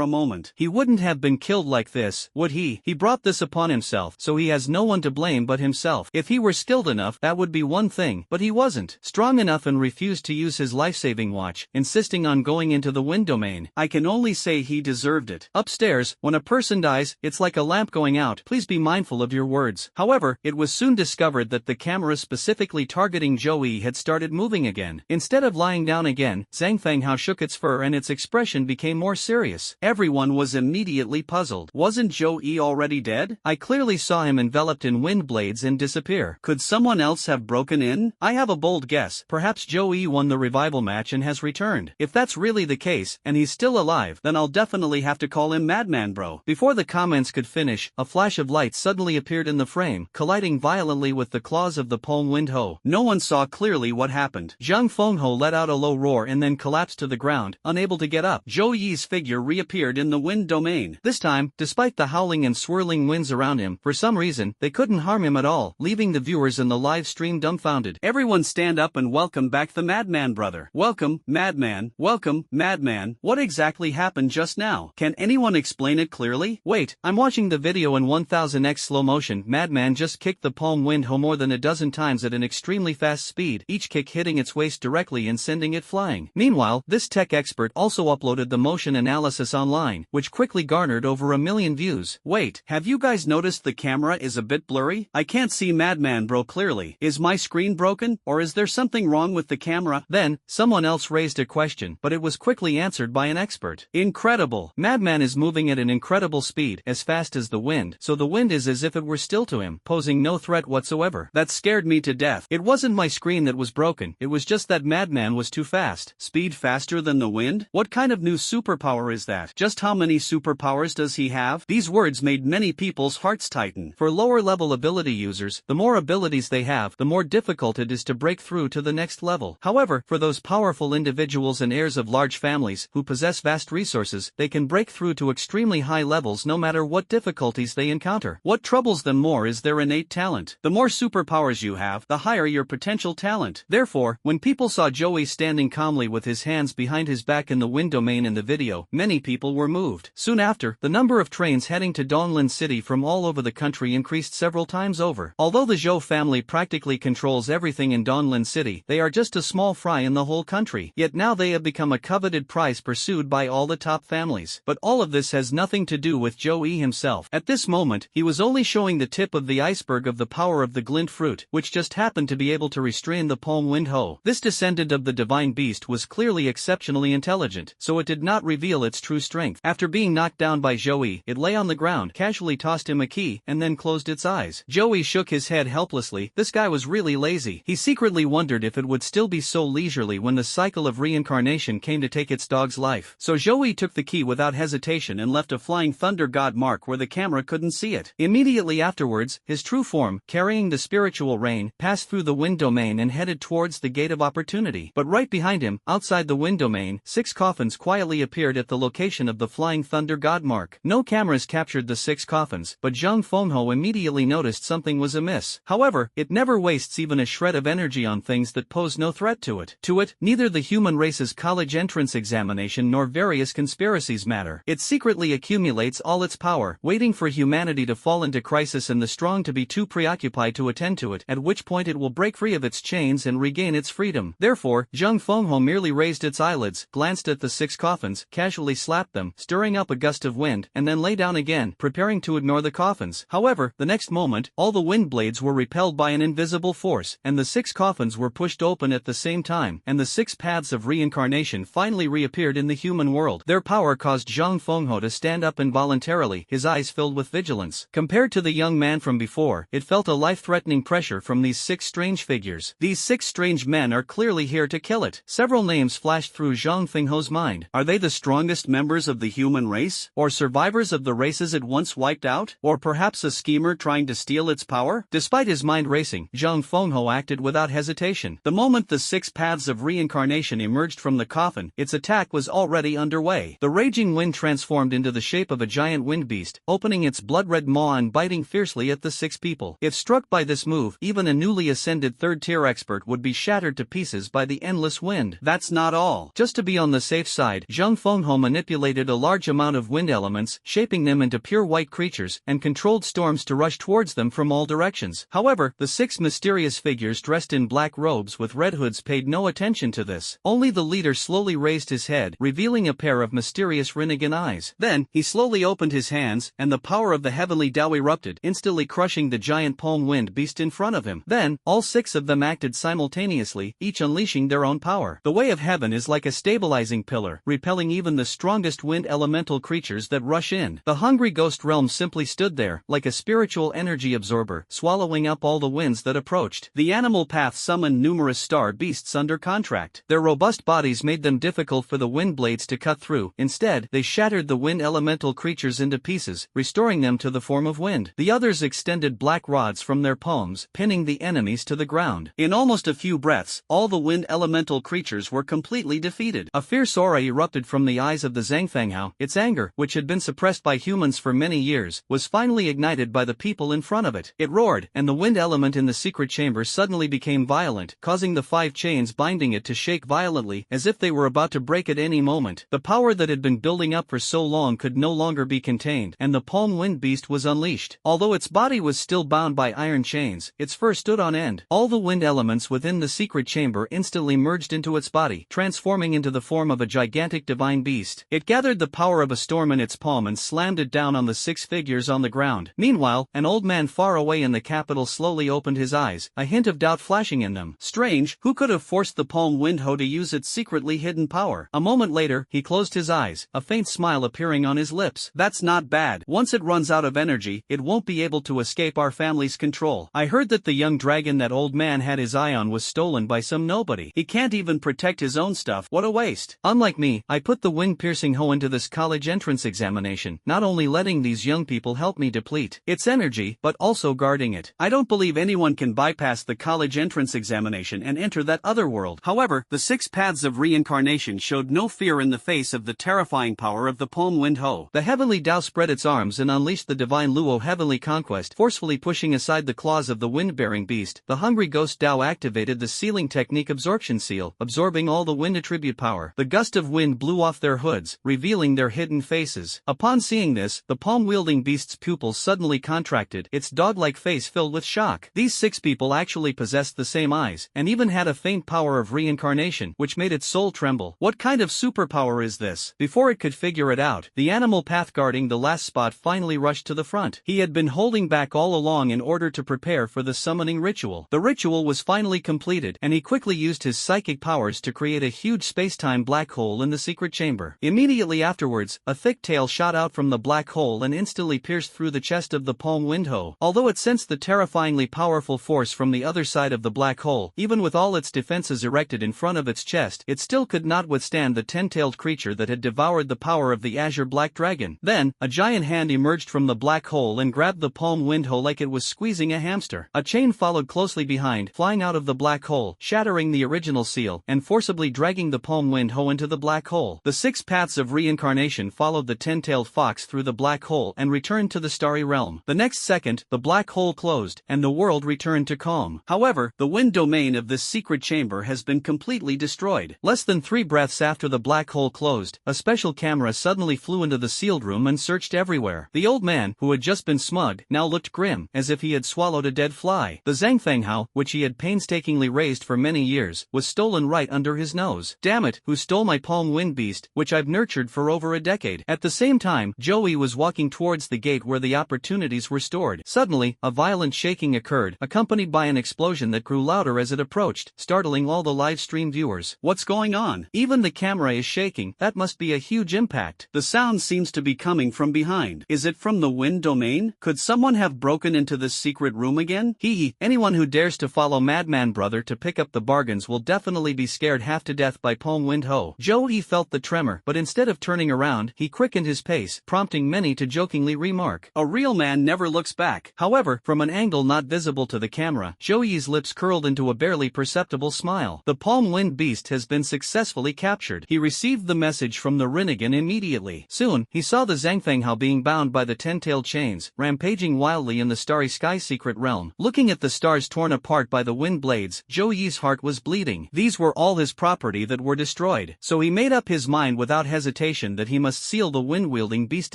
a moment. He wouldn't have been killed like this, would he? He brought this upon himself, so he has no one to blame but himself. If he were skilled enough, that would be one thing, but he wasn't strong enough and refused to use his life-saving watch, insisting on going into the wind domain. I can only say he deserved it. Upstairs, when a person dies, it's like a lamp going out. Please be mindful mindful of your words. However, it was soon discovered that the camera specifically targeting Joey had started moving again. Instead of lying down again, Zhang Fenghao shook its fur and its expression became more serious. Everyone was immediately puzzled. Wasn't Joey already dead? I clearly saw him enveloped in wind blades and disappear. Could someone else have broken in? I have a bold guess. Perhaps Joey won the revival match and has returned. If that's really the case, and he's still alive, then I'll definitely have to call him Madman Bro. Before the comments could finish, a flash of light suddenly appeared in the frame, colliding violently with the claws of the palm wind hoe. No one saw clearly what happened. Zhang Fengho let out a low roar and then collapsed to the ground, unable to get up. Zhou Yi's figure reappeared in the wind domain. This time, despite the howling and swirling winds around him, for some reason, they couldn't harm him at all, leaving the viewers in the live stream dumbfounded. Everyone stand up and welcome back the Madman brother. Welcome, Madman. Welcome, Madman. What exactly happened just now? Can anyone explain it clearly? Wait, I'm watching the video in 1000x slow motion. Madman just kicked the palm wind hoe more than a dozen times at an extremely fast speed, each kick hitting its waist directly and sending it flying. Meanwhile, this tech expert also uploaded the motion analysis online, which quickly garnered over 1 million views. Wait, have you guys noticed the camera is a bit blurry? I can't see Madman Bro clearly. Is my screen broken, or is there something wrong with the camera? Then, someone else raised a question, but it was quickly answered by an expert. Incredible! Madman is moving at an incredible speed, as fast as the wind, so the wind is as if it were still to him, posing no threat whatsoever. That scared me to death. It wasn't my screen that was broken, it was just that Madman was too fast. Speed faster than the wind? What kind of new superpower is that? Just how many superpowers does he have? These words made many people's hearts tighten. For lower level ability users, the more abilities they have, the more difficult it is to break through to the next level. However, for those powerful individuals and heirs of large families who possess vast resources, they can break through to extremely high levels no matter what difficulties they encounter. What troubles them more is their innate talent. The more superpowers you have, the higher your potential talent. Therefore, when people saw Joey standing calmly with his hands behind his back in the wind domain in the video, many people were moved. Soon after, the number of trains heading to Donglan City from all over the country increased several times over. Although the Zhou family practically controls everything in Donglan City, they are just a small fry in the whole country. Yet now they have become a coveted prize pursued by all the top families. But all of this has nothing to do with Joey himself. At this moment, he was only showing the tip of the iceberg of the power of the glint fruit, which just happened to be able to restrain the palm wind hoe. This descendant of the divine beast was clearly exceptionally intelligent, so it did not reveal its true strength. After being knocked down by Joey, it lay on the ground, casually tossed him a key, and then closed its eyes. Joey shook his head helplessly. This guy was really lazy. He secretly wondered if it would still be so leisurely when the cycle of reincarnation came to take its dog's life. So Joey took the key without hesitation and left a flying thunder god mark where the camera couldn't see it. Immediately afterwards, his true form, carrying the spiritual rain, passed through the wind domain and headed towards the gate of opportunity. But right behind him, outside the wind domain, 6 coffins quietly appeared at the location of the flying thunder god mark. No cameras captured the 6 coffins, but Zhang Fengho immediately noticed something was amiss. However, it never wastes even a shred of energy on things that pose no threat to it. Neither the human race's college entrance examination nor various conspiracies matter. It secretly accumulates all its power, waiting for humanity to fall into crisis and the strong to be too preoccupied to attend to it, at which point it will break free of its chains and regain its freedom. Therefore, Zhang Fengho merely raised its eyelids, glanced at the 6 coffins, casually slapped them, stirring up a gust of wind, and then lay down again, preparing to ignore the coffins. However, the next moment, all the wind blades were repelled by an invisible force, and the 6 coffins were pushed open at the same time, and the 6 paths of reincarnation finally reappeared in the human world. Their power caused Zhang Fengho to stand up involuntarily, his eyes filled with vigilance. Compared to the young man from before, it felt a life-threatening pressure from these 6 strange figures. These 6 strange men are clearly here to kill it. Several names flashed through Zhang Fengho's mind. Are they the strongest members of the human race? Or survivors of the races it once wiped out? Or perhaps a schemer trying to steal its power? Despite his mind racing, Zhang Fengho acted without hesitation. The moment the 6 paths of reincarnation emerged from the coffin, its attack was already underway. The raging wind transformed into the shape of a giant wind beast, opening its blood-red maw and biting fiercely at the 6 people. If struck by this move, even a newly ascended 3rd-tier expert would be shattered to pieces by the endless wind. That's not all. Just to be on the safe side, Zhang Fengho manipulated a large amount of wind elements, shaping them into pure white creatures, and controlled storms to rush towards them from all directions. However, the 6 mysterious figures dressed in black robes with red hoods paid no attention to this. Only the leader slowly raised his head, revealing a pair of mysterious Rinnegan eyes. Then, he slowly opened his hands, and the power of the heavenly Dawi erupted, instantly crushing the giant palm wind beast in front of him. Then, all 6 of them acted simultaneously, each unleashing their own power. The way of heaven is like a stabilizing pillar, repelling even the strongest wind elemental creatures that rush in. The hungry ghost realm simply stood there, like a spiritual energy absorber, swallowing up all the winds that approached. The animal path summoned numerous star beasts under contract. Their robust bodies made them difficult for the wind blades to cut through. Instead, they shattered the wind elemental creatures into pieces, restoring them to the form of wind. The others extended black rods from their palms, pinning the enemies to the ground. In almost a few breaths, all the wind elemental creatures were completely defeated. A fierce aura erupted from the eyes of the Zhangfenghao. Its anger, which had been suppressed by humans for many years, was finally ignited by the people in front of it. It roared, and the wind element in the secret chamber suddenly became violent, causing the 5 chains binding it to shake violently, as if they were about to break at any moment. The power that had been building up for so long could no longer be contained, and the palm wind beast was unleashed. Although its body was still bound by iron chains, its fur stood on end. All the wind elements within the secret chamber instantly merged into its body, transforming into the form of a gigantic divine beast. It gathered the power of a storm in its palm and slammed it down on the 6 figures on the ground. Meanwhile, an old man far away in the capital slowly opened his eyes, a hint of doubt flashing in them. Strange, who could have forced the palm wind hoe to use its secretly hidden power? A moment later, he closed his eyes, a faint smile appearing on his lips. That's not bad. Once it runs out of energy, it won't be able to escape our family's control. I heard that the young dragon that old man had his eye on was stolen by some nobody. He can't even protect his own stuff. What a waste. Unlike me, I put the wind-piercing hoe into this college entrance examination, not only letting these young people help me deplete its energy, but also guarding it. I don't believe anyone can bypass the college entrance examination and enter that other world. However, the 6 paths of reincarnation showed no fear in the face of the terrifying power of the palm wind hoe. The heavenly Tao spread its arms and unleashed the divine Luo heavenly conquest, forcefully pushing aside the claws of the wind-bearing beast. The hungry ghost Tao activated the sealing technique absorption seal, absorbing all the wind attribute power. The gust of wind blew off their hoods, revealing their hidden faces. Upon seeing this, the palm-wielding beast's pupils suddenly contracted, its dog-like face filled with shock. These 6 people actually possessed the same eyes, and even had a faint power of reincarnation, which made its soul tremble. What kind of superpower is this? Before it could figure it out, the animal path guarding the last spot finally rushed to the front. He had been holding back all along in order to prepare for the summoning ritual. The ritual was finally completed, and he quickly used his psychic powers to create a huge space-time black hole in the secret chamber. Immediately afterwards, a thick tail shot out from the black hole and instantly pierced through the chest of the palm wind hoe. Although it sensed the terrifyingly powerful force from the other side of the black hole, even with all its defenses erected in front of its chest, it still could not withstand the 10-tailed creature that had devoured the power of the azure black dragon. Then, a giant hand emerged from the black hole and grabbed the palm wind hoe like it was squeezing a hamster. A chain followed closely behind, flying out of the black hole, shattering the original seal, and forcibly dragging the palm wind hoe into the black hole. The 6 paths of reincarnation followed the 10-tailed fox through the black hole and returned to the starry realm. The next second, the black hole closed, and the world returned to calm. However, the wind domain of this secret chamber has been completely destroyed. Less than 3 breaths after the black hole closed, a special camera suddenly flew into the sealed room and searched everywhere. The old man, who had just been smug, now looked grim, as if he had swallowed a dead fly. The Zhangfenghao, which he had painstakingly raised for many years, was stolen right under his nose. Damn it, who stole my palm wind beast, which I've nurtured for over a decade? At the same time, Joey was walking towards the gate where the opportunities were stored. Suddenly, a violent shaking occurred, accompanied by an explosion that grew louder as it approached, startling all the live stream viewers. What's going on? Even the camera is shaking. That must be a huge impact. The sound seems to be coming from behind. Is it from the wind domain? Could someone have broken into this secret room again? Anyone who dares to follow Madman Brother to pick up the bargains will definitely be scared half to death by palm wind hoe. Joey felt the tremor, but instead of turning around, he quickened his pace, prompting many to jokingly remark, "A real man never looks back." However, from an angle not visible to the camera, Joey's lips curled into a barely perceptible smile. The palm wind beast has been successfully captured. He received the message from the Rinnegan immediately. Soon, he saw the Zhangfenghao being bound by the 10-tailed chains, rampaging wildly in the starry sky secret realm. Looking at the stars torn apart by the wind blades, Joey's heart was bleeding. These were all his property that were destroyed. So he made up his mind without hesitation that he must seal the wind-wielding beast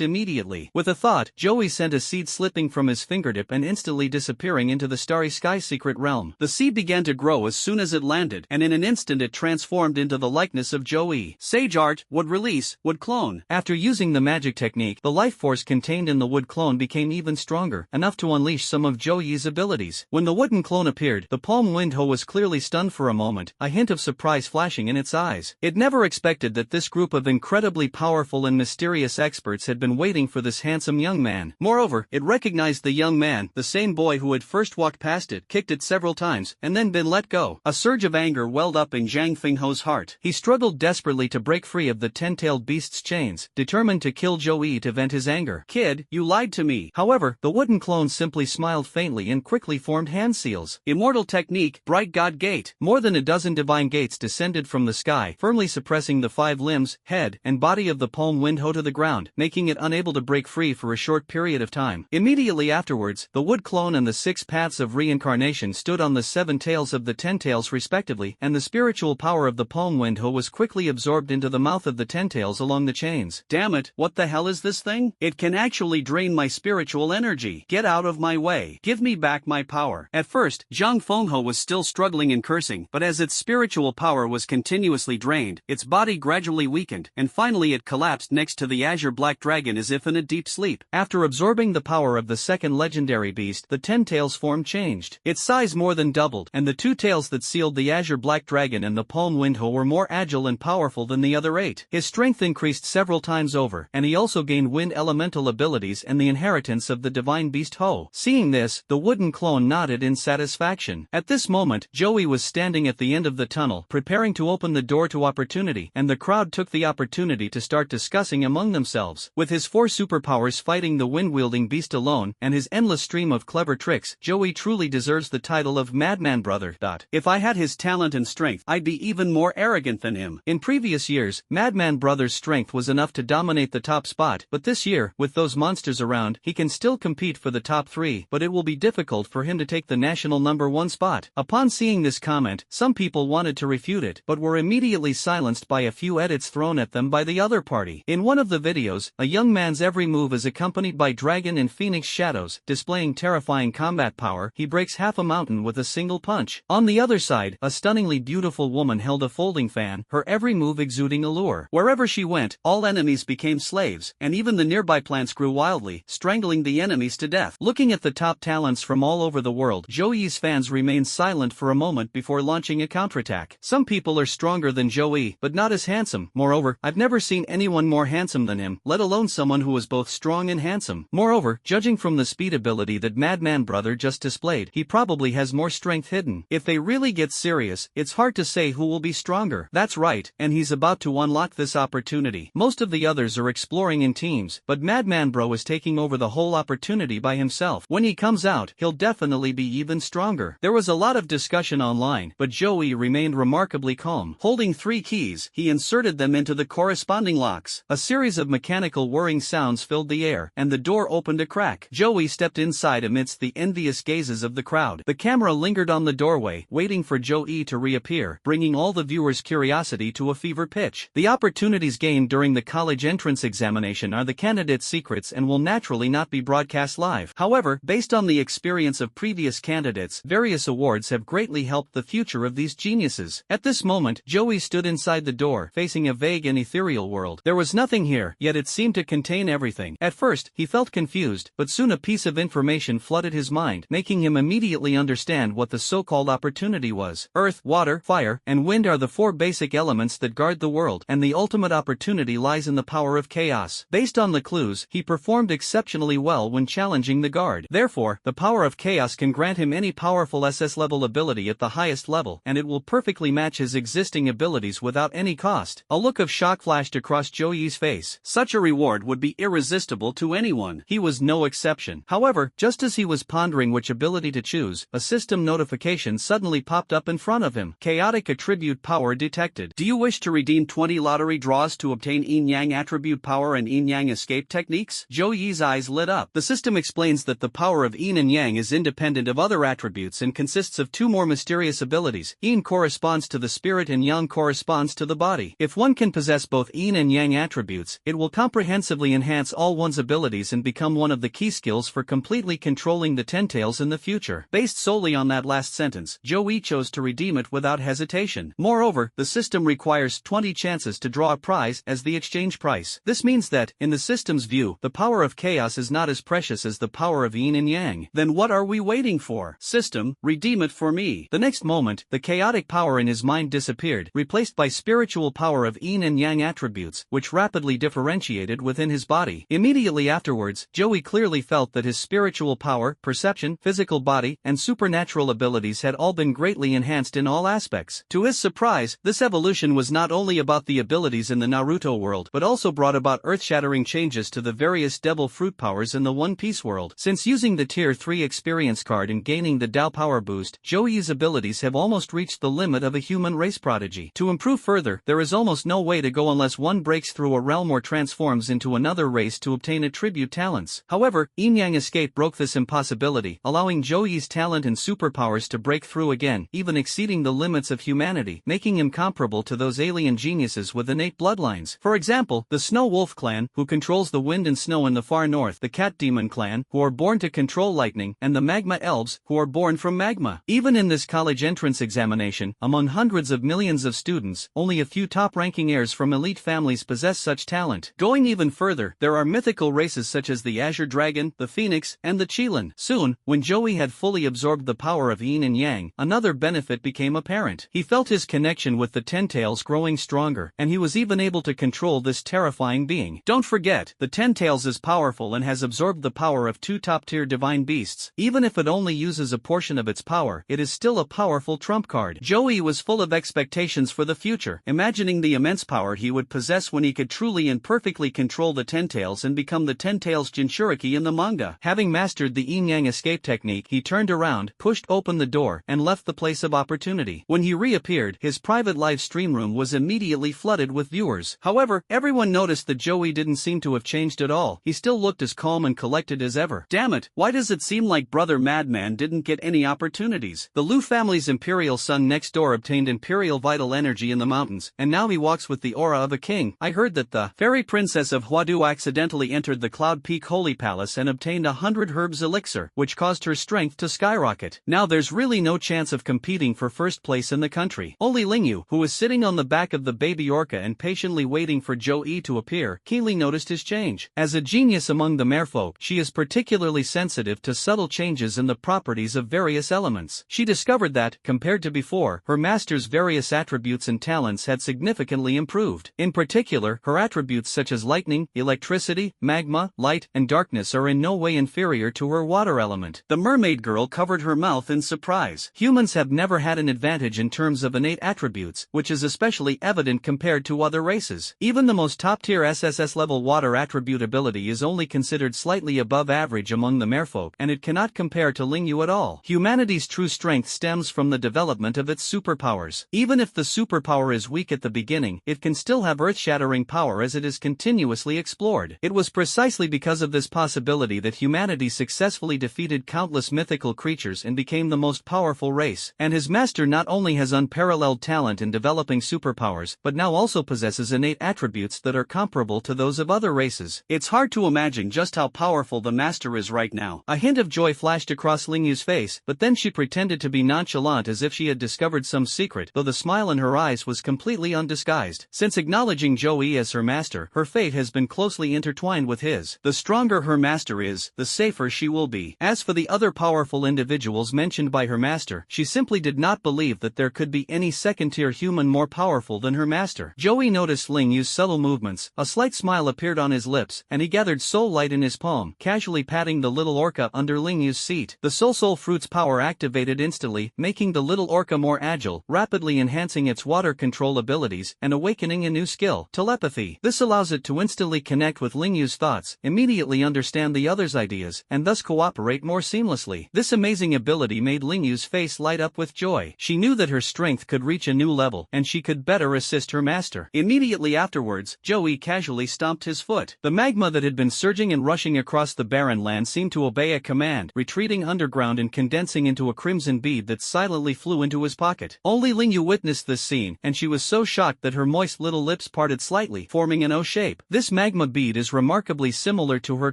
immediately. With a thought, Joey sent a seed slipping from his fingertip and instantly disappearing into the starry sky secret realm. The seed began to grow as soon as it landed, and in an instant it transformed into the likeness of Joey. Sage art, would release, would clone. After using the magic technique, the life force contained in the wood clone became became even stronger, enough to unleash some of Zhou-Yi's abilities. When the wooden clone appeared, the palm wind hoe was clearly stunned for a moment, a hint of surprise flashing in its eyes. It never expected that this group of incredibly powerful and mysterious experts had been waiting for this handsome young man. Moreover, it recognized the young man, the same boy who had first walked past it, kicked it several times, and then been let go. A surge of anger welled up in Zhang Fengho's heart. He struggled desperately to break free of the 10-tailed beast's chains, determined to kill Zhou-Yi to vent his anger. "Kid, you lied to me." However, the wooden clone simply smiled faintly and quickly formed hand seals. Immortal technique, Bright God Gate. More than a dozen divine gates descended from the sky, firmly suppressing the 5 limbs, head, and body of the palm wind hoe to the ground, making it unable to break free for a short period of time. Immediately afterwards, the wood clone and the 6 paths of reincarnation stood on the 7 tails of the 10 tails respectively, and the spiritual power of the palm wind hoe was quickly absorbed into the mouth of the 10 tails along the chains. Damn it, what the hell is this thing? It can actually drain my spiritual energy. Get out of my way. Give me back my power. At first, Zhang Fengho was still struggling and cursing, but as its spiritual power was continuously drained, its body gradually weakened, and finally it collapsed next to the azure black dragon as if in a deep sleep. After absorbing the power of the second legendary beast, the 10 tails form changed. Its size more than doubled, and the 2 tails that sealed the azure black dragon and the palm wind hoe were more agile and powerful than the other 8. His strength increased several times over, and he also gained wind elemental abilities and the inheritance of the divine beast Ho. Seeing this, the wooden clone nodded in satisfaction. At this moment, Joey was standing at the end of the tunnel, preparing to open the door to opportunity, and the crowd took the opportunity to start discussing among themselves. With his 4 superpowers fighting the wind-wielding beast alone, and his endless stream of clever tricks, Joey truly deserves the title of Madman Brother. If I had his talent and strength, I'd be even more arrogant than him. In previous years, Madman Brother's strength was enough to dominate the top spot, but this year, with those monsters around, he can still compete for the top 3, but it will be difficult for him to take the national number 1 spot. Upon seeing this comment, some people wanted to refute it, but were immediately silenced by a few edits thrown at them by the other party. In one of the videos, a young man's every move is accompanied by dragon and phoenix shadows, displaying terrifying combat power. He breaks half a mountain with a single punch. On the other side, a stunningly beautiful woman held a folding fan, her every move exuding allure. Wherever she went, all enemies became slaves, and even the nearby plants grew wildly, strangling the enemies to death. Looking at the top talents from all over the world, Zhou-Yi's fans remained silent for a moment before launching a counterattack. Some people are stronger than Zhou-Yi, but not as handsome. Moreover, I've never seen anyone more handsome than him, let alone someone who was both strong and handsome. Moreover, judging from the speed ability that Madman Brother just displayed, he probably has more strength hidden. If they really get serious, it's hard to say who will be stronger. That's right, and he's about to unlock this opportunity. Most of the others are exploring in teams, but Madman Bro is taking over the whole opportunity by himself. When he comes out, he'll definitely be even stronger. There was a lot of discussion online, but Joey remained remarkably calm. Holding 3 keys, he inserted them into the corresponding locks. A series of mechanical whirring sounds filled the air, and the door opened a crack. Joey stepped inside amidst the envious gazes of the crowd. The camera lingered on the doorway, waiting for Joey to reappear, bringing all the viewers' curiosity to a fever pitch. The opportunities gained during the college entrance examination are the candidates' secrets and will naturally not be broadcast live. However, based on the experience of previous candidates, various awards have greatly helped the future of these geniuses. At this moment, Joey stood inside the door, facing a vague and ethereal world. There was nothing here, yet it seemed to contain everything. At first, he felt confused, but soon a piece of information flooded his mind, making him immediately understand what the so-called opportunity was. Earth, water, fire, and wind are the 4 basic elements that guard the world, and the ultimate opportunity lies in the power of chaos. Based on the clues, he performed exceptionally well when challenging the guard. Therefore, the power of chaos can grant him any powerful SS-level ability at the highest level, and it will perfectly match his existing abilities without any cost. A look of shock flashed across Joey's face. Such a reward would be irresistible to anyone. He was no exception. However, just as he was pondering which ability to choose, a system notification suddenly popped up in front of him. Chaotic attribute power detected. Do you wish to redeem 20 lottery draws to obtain yin-yang attribute power and yin-yang escape techniques? Joey's eyes lit up. The system explains that the power of yin and yang is independent of other attributes and consists of 2 more mysterious abilities. Yin corresponds to the spirit and yang corresponds to the body. If one can possess both yin and yang attributes, it will comprehensively enhance all one's abilities and become one of the key skills for completely controlling the 10 tails in the future. Based solely on that last sentence, Joey chose to redeem it without hesitation. Moreover, the system requires 20 chances to draw a prize as the exchange price. This means that, in the system's view, the power of chaos is is not as precious as the power of yin and yang. Then what are we waiting for? System, redeem it for me. The next moment, the chaotic power in his mind disappeared, replaced by spiritual power of yin and yang attributes, which rapidly differentiated within his body. Immediately afterwards, Joey clearly felt that his spiritual power, perception, physical body, and supernatural abilities had all been greatly enhanced in all aspects. To his surprise, this evolution was not only about the abilities in the Naruto world, but also brought about earth-shattering changes to the various devil fruit powers in the One Piece world. Since using the Tier 3 experience card and gaining the Dao power boost, Joey's abilities have almost reached the limit of a human race prodigy. To improve further, there is almost no way to go unless one breaks through a realm or transforms into another race to obtain attribute talents. However, Yin-Yang Escape broke this impossibility, allowing Joey's talent and superpowers to break through again, even exceeding the limits of humanity, making him comparable to those alien geniuses with innate bloodlines. For example, the Snow Wolf clan, who controls the wind and snow in the far north, the Cat Demon clan, who are born to control lightning, and the Magma Elves, who are born from magma. Even in this college entrance examination, among hundreds of millions of students, only a few top-ranking heirs from elite families possess such talent. Going even further, there are mythical races such as the Azure Dragon, the Phoenix, and the Qilin. Soon, when Joey had fully absorbed the power of Yin and Yang, another benefit became apparent. He felt his connection with the Ten Tails growing stronger, and he was even able to control this terrifying being. Don't forget, the Ten Tails is powerful and has absorbed the power of two top-tier divine beasts. Even if it only uses a portion of its power, it is still a powerful trump card. Joey was full of expectations for the future, imagining the immense power he would possess when he could truly and perfectly control the Ten Tails and become the Ten Tails Jinchuriki in the manga. Having mastered the Yin-Yang escape technique, he turned around, pushed open the door, and left the place of opportunity. When he reappeared, his private live stream room was immediately flooded with viewers. However, everyone noticed that Joey didn't seem to have changed at all. He still looked as calm and collected as ever. Damn it, why does it seem like Brother Madman didn't get any opportunities? The Lu family's imperial son next door obtained imperial vital energy in the mountains, and now he walks with the aura of a king. I heard that the fairy princess of Huadu accidentally entered the Cloud Peak Holy Palace and obtained 100 herbs elixir, which caused her strength to skyrocket. Now there's really no chance of competing for first place in the country. Only Lingyu, who was sitting on the back of the baby orca and patiently waiting for Joey to appear, keenly noticed his change. As a genius among the merfolk, she is particularly sensitive to subtle changes in the properties of various elements. She discovered that, compared to before, her master's various attributes and talents had significantly improved. In particular, her attributes such as lightning, electricity, magma, light, and darkness are in no way inferior to her water element. The mermaid girl covered her mouth in surprise. Humans have never had an advantage in terms of innate attributes, which is especially evident compared to other races. Even the most top-tier SSS-level water attribute ability is only considered slightly above average among the merfolk, and it cannot compare to Lingyu at all. Humanity's true strength stems from the development of its superpowers. Even if the superpower is weak at the beginning, it can still have earth-shattering power as it is continuously explored. It was precisely because of this possibility that humanity successfully defeated countless mythical creatures and became the most powerful race. And his master not only has unparalleled talent in developing superpowers, but now also possesses innate attributes that are comparable to those of other races. It's hard to imagine just how powerful the master is right now. A hint of joy flashed across Lingyu's face, but then she pretended to be nonchalant as if she had discovered some secret, though the smile in her eyes was completely undisguised. Since acknowledging Joey as her master, her fate has been closely intertwined with his. The stronger her master is, the safer she will be. As for the other powerful individuals mentioned by her master, she simply did not believe that there could be any second-tier human more powerful than her master. Joey noticed Lingyu's subtle movements, a slight smile appeared on his lips, and he gathered soul light in his palm, casually patting the little orca under Lingyu's seat. The soul fruit's power activated instantly, making the little orca more agile, rapidly enhancing its water control abilities, and awakening a new skill, telepathy. This allows it to instantly connect with Lingyu's thoughts, immediately understand the other's ideas, and thus cooperate more seamlessly. This amazing ability made Lingyu's face light up with joy. She knew that her strength could reach a new level, and she could better assist her master. Immediately afterwards, Joey casually stomped his foot. The magma that had been surging and rushing across the barren land seemed to obey a command, retreating underground and condensing into a crimson bead that silently flew into his pocket. Only Lingyu witnessed this scene, and she was so shocked that her moist little lips parted slightly, forming an O shape. This magma bead is remarkably similar to her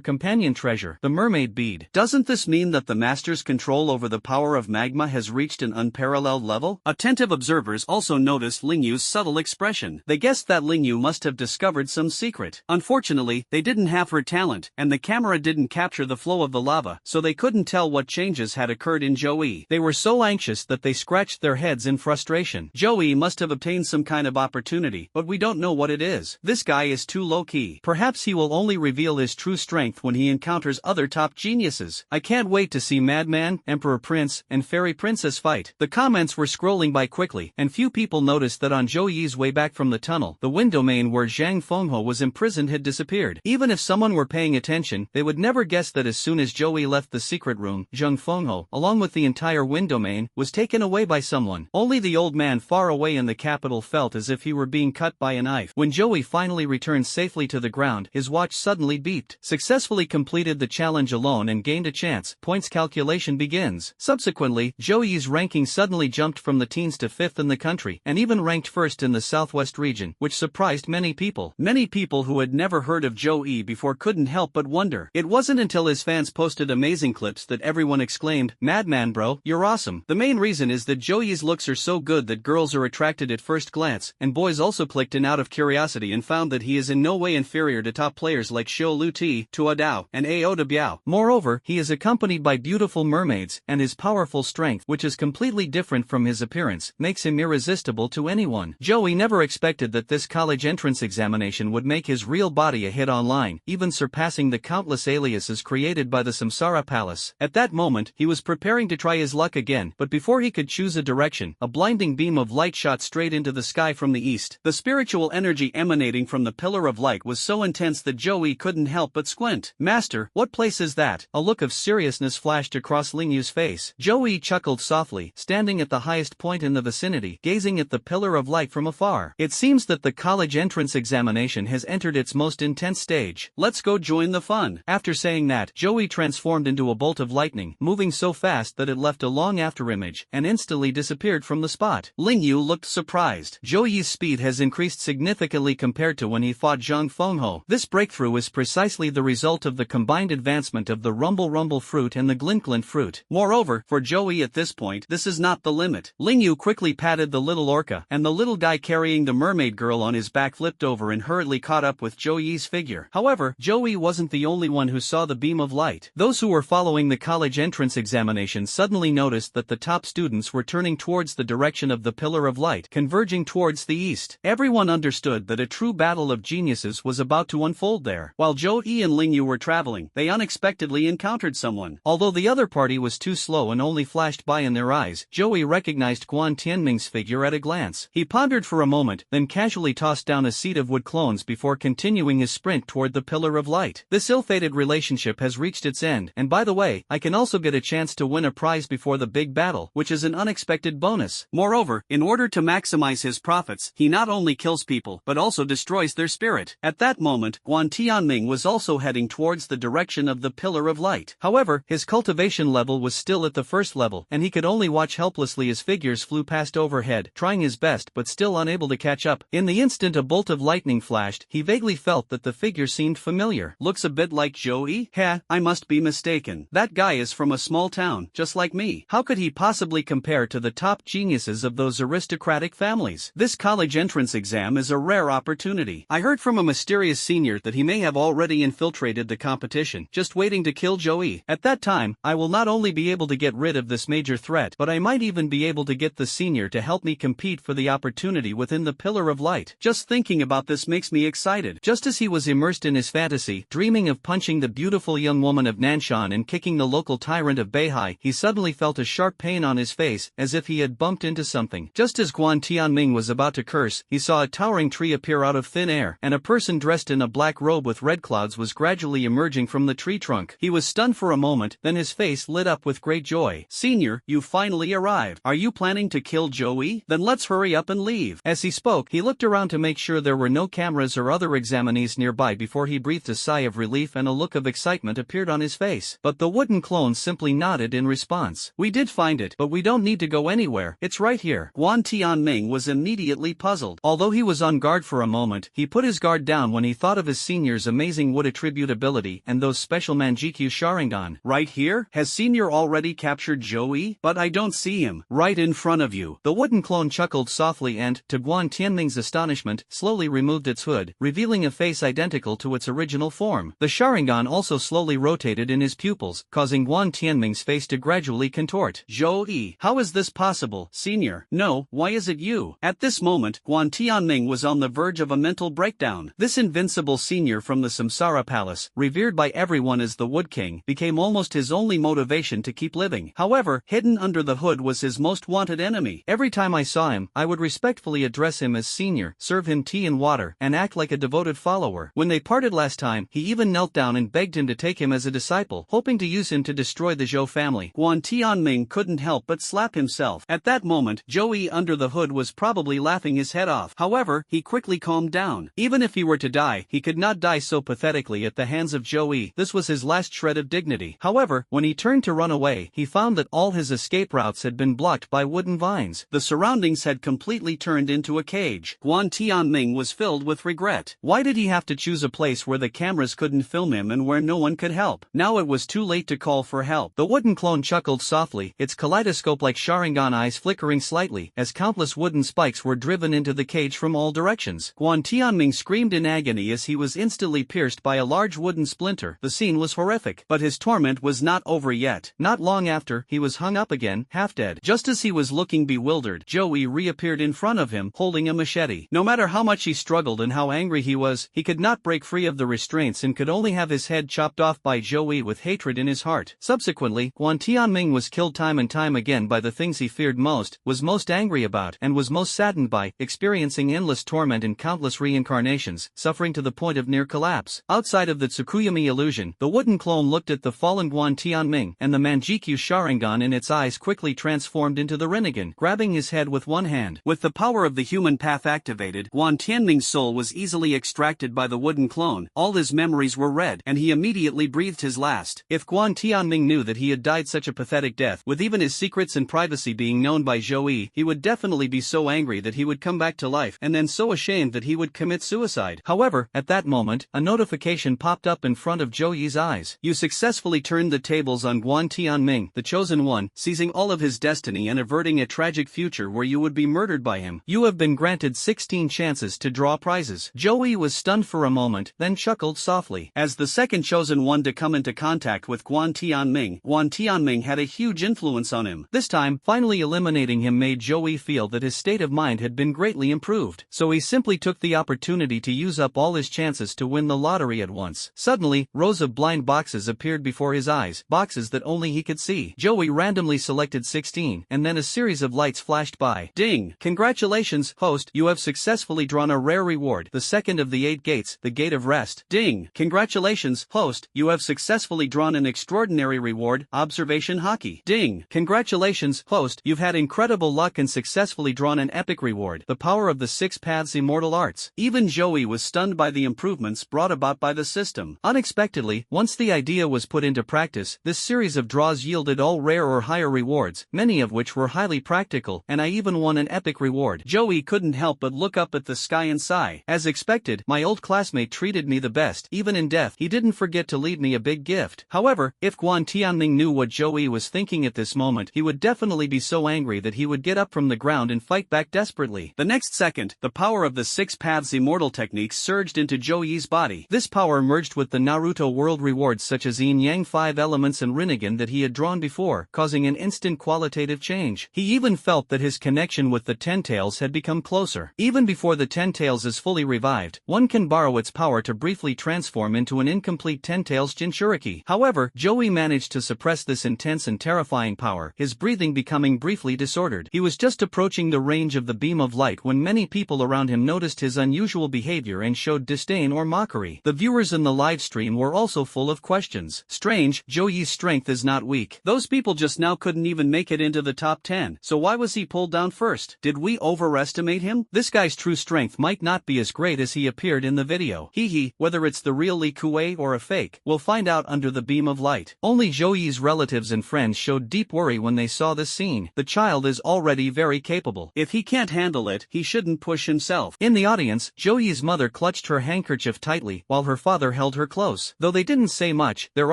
companion treasure, the mermaid bead. Doesn't this mean that the master's control over the power of magma has reached an unparalleled level? Attentive observers also noticed Lingyu's subtle expression. They guessed that Lingyu must have discovered some secret. Unfortunately, they didn't have her talent, and and the camera didn't capture the flow of the lava, so they couldn't tell what changes had occurred in Joey. They were so anxious that they scratched their heads in frustration. Joey must have obtained some kind of opportunity, but we don't know what it is. This guy is too low-key. Perhaps he will only reveal his true strength when he encounters other top geniuses. I can't wait to see Madman, Emperor Prince, and Fairy Princess fight. The comments were scrolling by quickly, and few people noticed that on Joey's way back from the tunnel, the wind domain where Zhang Fenghe was imprisoned had disappeared. Even if someone were paying attention, they would never guess that as soon as Joey left the secret room, Zhang Fenghe, along with the entire wind domain, was taken away by someone. Only the old man far away in the capital felt as if he were being cut by a knife. When Joey finally returned safely to the ground, his watch suddenly beeped. Successfully completed the challenge alone and gained a chance. Points calculation begins. Subsequently, Joey's ranking suddenly jumped from the teens to 5th in the country, and even ranked 1st in the southwest region, which surprised many people. Many people who had never heard of Joey before couldn't help but wonder. It wasn't until his fans posted amazing clips that everyone exclaimed, "Madman bro, you're awesome." The main reason is that Joey's looks are so good that girls are attracted at first glance, and boys also clicked in out of curiosity and found that he is in no way inferior to top players like Xiao Lu Ti, Tua Dao, and Ao De Biao. Moreover, he is accompanied by beautiful mermaids, and his powerful strength, which is completely different from his appearance, makes him irresistible to anyone. Joey never expected that this college entrance examination would make his real body a hit online, even surpassing the countless aliases created by the Samsara Palace. At that moment, he was preparing to try his luck again, but before he could choose a direction, a blinding beam of light shot straight into the sky from the east. The spiritual energy emanating from the pillar of light was so intense that Joey couldn't help but squint. "Master, what place is that?" A look of seriousness flashed across Lingyu's face. Joey chuckled softly, standing at the highest point in the vicinity, gazing at the pillar of light from afar. "It seems that the college entrance examination has entered its most intense stage. Let's go join the fun." After saying that, Joey transformed into a bolt of lightning, moving so fast that it left a long afterimage, and instantly disappeared from the spot. Lingyu looked surprised. Joey's speed has increased significantly compared to when he fought Zhang Fenghe. This breakthrough is precisely the result of the combined advancement of the Rumble Rumble fruit and the Glint fruit. Moreover, for Joey at this point, this is not the limit. Lingyu quickly patted the little orca, and the little guy carrying the mermaid girl on his back flipped over and hurriedly caught up with Joey's figure. However, Joey wasn't the only one who saw the beam of light. Those who were following the college entrance examination suddenly noticed that the top students were turning towards the direction of the pillar of light, converging towards the east. Everyone understood that a true battle of geniuses was about to unfold there. While Joey and Lingyu were traveling, they unexpectedly encountered someone. Although the other party was too slow and only flashed by in their eyes, Joey recognized Guan Tianming's figure at a glance. He pondered for a moment, then casually tossed down a seed of wood clones before continuing his sprint toward the pillar of light. This ill-fated relationship has reached its end, and by the way, I can also get a chance to win a prize before the big battle, which is an unexpected bonus. Moreover, in order to maximize his profits, he not only kills people, but also destroys their spirit. At that moment, Guan Tianming was also heading towards the direction of the pillar of light. However, his cultivation level was still at the first level, and he could only watch helplessly as figures flew past overhead, trying his best but still unable to catch up. In the instant a bolt of lightning flashed, he vaguely felt that the figure seemed familiar. "Looks a bit like Joey? Heh, I must be mistaken. That guy is from a small town, just like me. How could he possibly compare to the top geniuses of those aristocratic families? This college entrance exam is a rare opportunity. I heard from a mysterious senior that he may have already infiltrated the competition, just waiting to kill Joey. At that time, I will not only be able to get rid of this major threat, but I might even be able to get the senior to help me compete for the opportunity within the pillar of light. Just thinking about this makes me excited." Just as he was immersed in his fantasy, dreaming of punching the beautiful young woman of Nanshan and kicking the local tyrant of Beihai, he suddenly felt a sharp pain on his face, as if he had bumped into something. Just as Guan Tianming was about to curse, he saw a towering tree appear out of thin air, and a person dressed in a black robe with red clouds was gradually emerging from the tree trunk. He was stunned for a moment, then his face lit up with great joy. "Senior, you finally arrived. Are you planning to kill Joey? Then let's hurry up and leave." As he spoke, he looked around to make sure there were no cameras or other examinees nearby before he breathed a sigh of relief, and a look of excitement appeared on his face. But the wooden clone simply nodded in response. "We did find it, but we don't need to go anywhere. It's right here." Guan Tianming was immediately puzzled. Although he was on guard for a moment, he put his guard down when he thought of his senior's amazing wood attribute ability and those special Manjikyu Sharingan. "Right here? Has senior already captured Joey? But I don't see him." "Right in front of you." The wooden clone chuckled softly and, to Guan Tianming's astonishment, slowly removed its hood, revealing a face identical to its original form. The Sharingan also slowly rotated in his pupils, causing Guan Tianming's face to gradually contort. Zhou-Yi, how is this possible, senior? No, why is it you? At this moment, Guan Tianming was on the verge of a mental breakdown. This invincible senior from the Samsara Palace, revered by everyone as the Wood King, became almost his only motivation to keep living. However, hidden under the hood was his most wanted enemy. Every time I saw him, I would respectfully address him as senior, serve him tea and water, and act like a devoted follower. When they parted last time, he even knelt down and begged him to take him as a disciple, hoping to use him to destroy the Zhou family. Guan Tianming couldn't help but slap himself. At that moment, Zhou-Yi under the hood was probably laughing his head off. However, he quickly calmed down. Even if he were to die, he could not die so pathetically at the hands of Zhou-Yi. This was his last shred of dignity. However, when he turned to run away, he found that all his escape routes had been blocked by wooden vines. The surroundings had completely turned into a cage. Guan Tianming was filled with regret. Why did he have to choose a place where the cameras couldn't film him and where no one could help? Now it was too late to call for help. The wooden clone chuckled softly, its kaleidoscope-like Sharingan eyes flickering slightly, as countless wooden spikes were driven into the cage from all directions. Guan Tianming screamed in agony as he was instantly pierced by a large wooden splinter. The scene was horrific, but his torment was not over yet. Not long after, he was hung up again, half dead. Just as he was looking bewildered, Zhou-Yi reappeared in front of him, holding a machete. No matter how much he struggled and how angry he was, he could not break free of the restraints and could only have his head chopped off by Zhou-Yi with hatred in his heart. Subsequently, Guan Tianming was killed time and time again by the things he feared most, was most angry about, and was most saddened by, experiencing endless torment in countless reincarnations, suffering to the point of near collapse. Outside of the Tsukuyami illusion, the wooden clone looked at the fallen Guan Tianming, and the Manjikyu Sharingan in its eyes quickly transformed into the Rinnegan, grabbing his head with one hand. With the power of the human path activated, Guan Tianming's soul was easily extracted by the wooden clone. All his memories were read, and he immediately breathed his last. If Guan Tianming knew that he had died such a pathetic death, with even his secrets and privacy being known by Zhou-Yi, he would definitely be so angry that he would come back to life, and then so ashamed that he would commit suicide. However, at that moment, a notification popped up in front of Zhou-Yi's eyes. You successfully turned the tables on Guan Tianming, the chosen one, seizing all of his destiny and averting a tragic future where you would be murdered by him. You have been granted 16 chances to draw prizes. Zhou-Yi was stunned for a moment, then chuckled softly. As the second chosen one to come into contact with Guan Tianming had a huge influence on him. This time, finally eliminating him made Zhou-Yi feel that his state of mind had been greatly improved. So he simply took the opportunity to use up all his chances to win the lottery at once. Suddenly, rows of blind boxes appeared before his eyes, boxes that only he could see. Zhou-Yi randomly selected 16, and then a series of lights flashed by. Ding! Congratulations, host, you have successfully drawn a rare reward, the second of the 8 gates, the Gate of Rest. Ding! Congratulations, host, you have successfully drawn an extraordinary reward, Observation Hockey. Ding! Congratulations, host, you've had incredible luck and successfully drawn an epic reward, the Power of the 6 Paths Immortal Arts. Even Zhou-Yi was stunned by the improvements brought about by the system. Unexpectedly, once the idea was put into practice, this series of draws yielded all rare or higher rewards, many of which were highly practical, and I even won an epic reward. Zhou-Yi couldn't help but look up at the sky and sigh. As expected, my old classmate treated me the best. Even in death, he didn't forget to leave me a big gift. However, if Guan Tianming knew what Zhou-Yi was thinking at this moment, he would definitely be so angry that he would get up from the ground and fight back desperately. The next second, the power of the 6 Paths Immortal techniques surged into Zhou-Yi's body. This power merged with the Naruto world rewards such as Yin Yang 5 elements and Rinnegan that he had drawn before, causing an instant qualitative change. He even felt that his connection with the Ten Tails had become closer. Even before the Ten Tails is fully revived, one can borrow its power to briefly transform into an incomplete Ten Tails Jinchuriki. However, Zhou-Yi managed to suppress this intense and terrifying power, his breathing becoming briefly disordered. He was just approaching the range of the beam of light when many people around him noticed his unusual behavior and showed disdain or mockery. The viewers in the live stream were also full of questions. Strange, Zhou-Yi's strength is not weak. Those people just now couldn't even make it into the top 10, so why was he pulled down first? Did we overestimate him? This guy's true strength might not be as great as he appeared in the video. Whether it's the real Li Kuei or a fake, we'll find out under the beam of light. Only Zhou-Yi's relatives and friends showed deep worry when they saw this scene. The child is already very capable. If he can't handle it, he shouldn't push himself. In the audience, Zhou-Yi's mother clutched her handkerchief tightly, while her father held her close. Though they didn't say much, their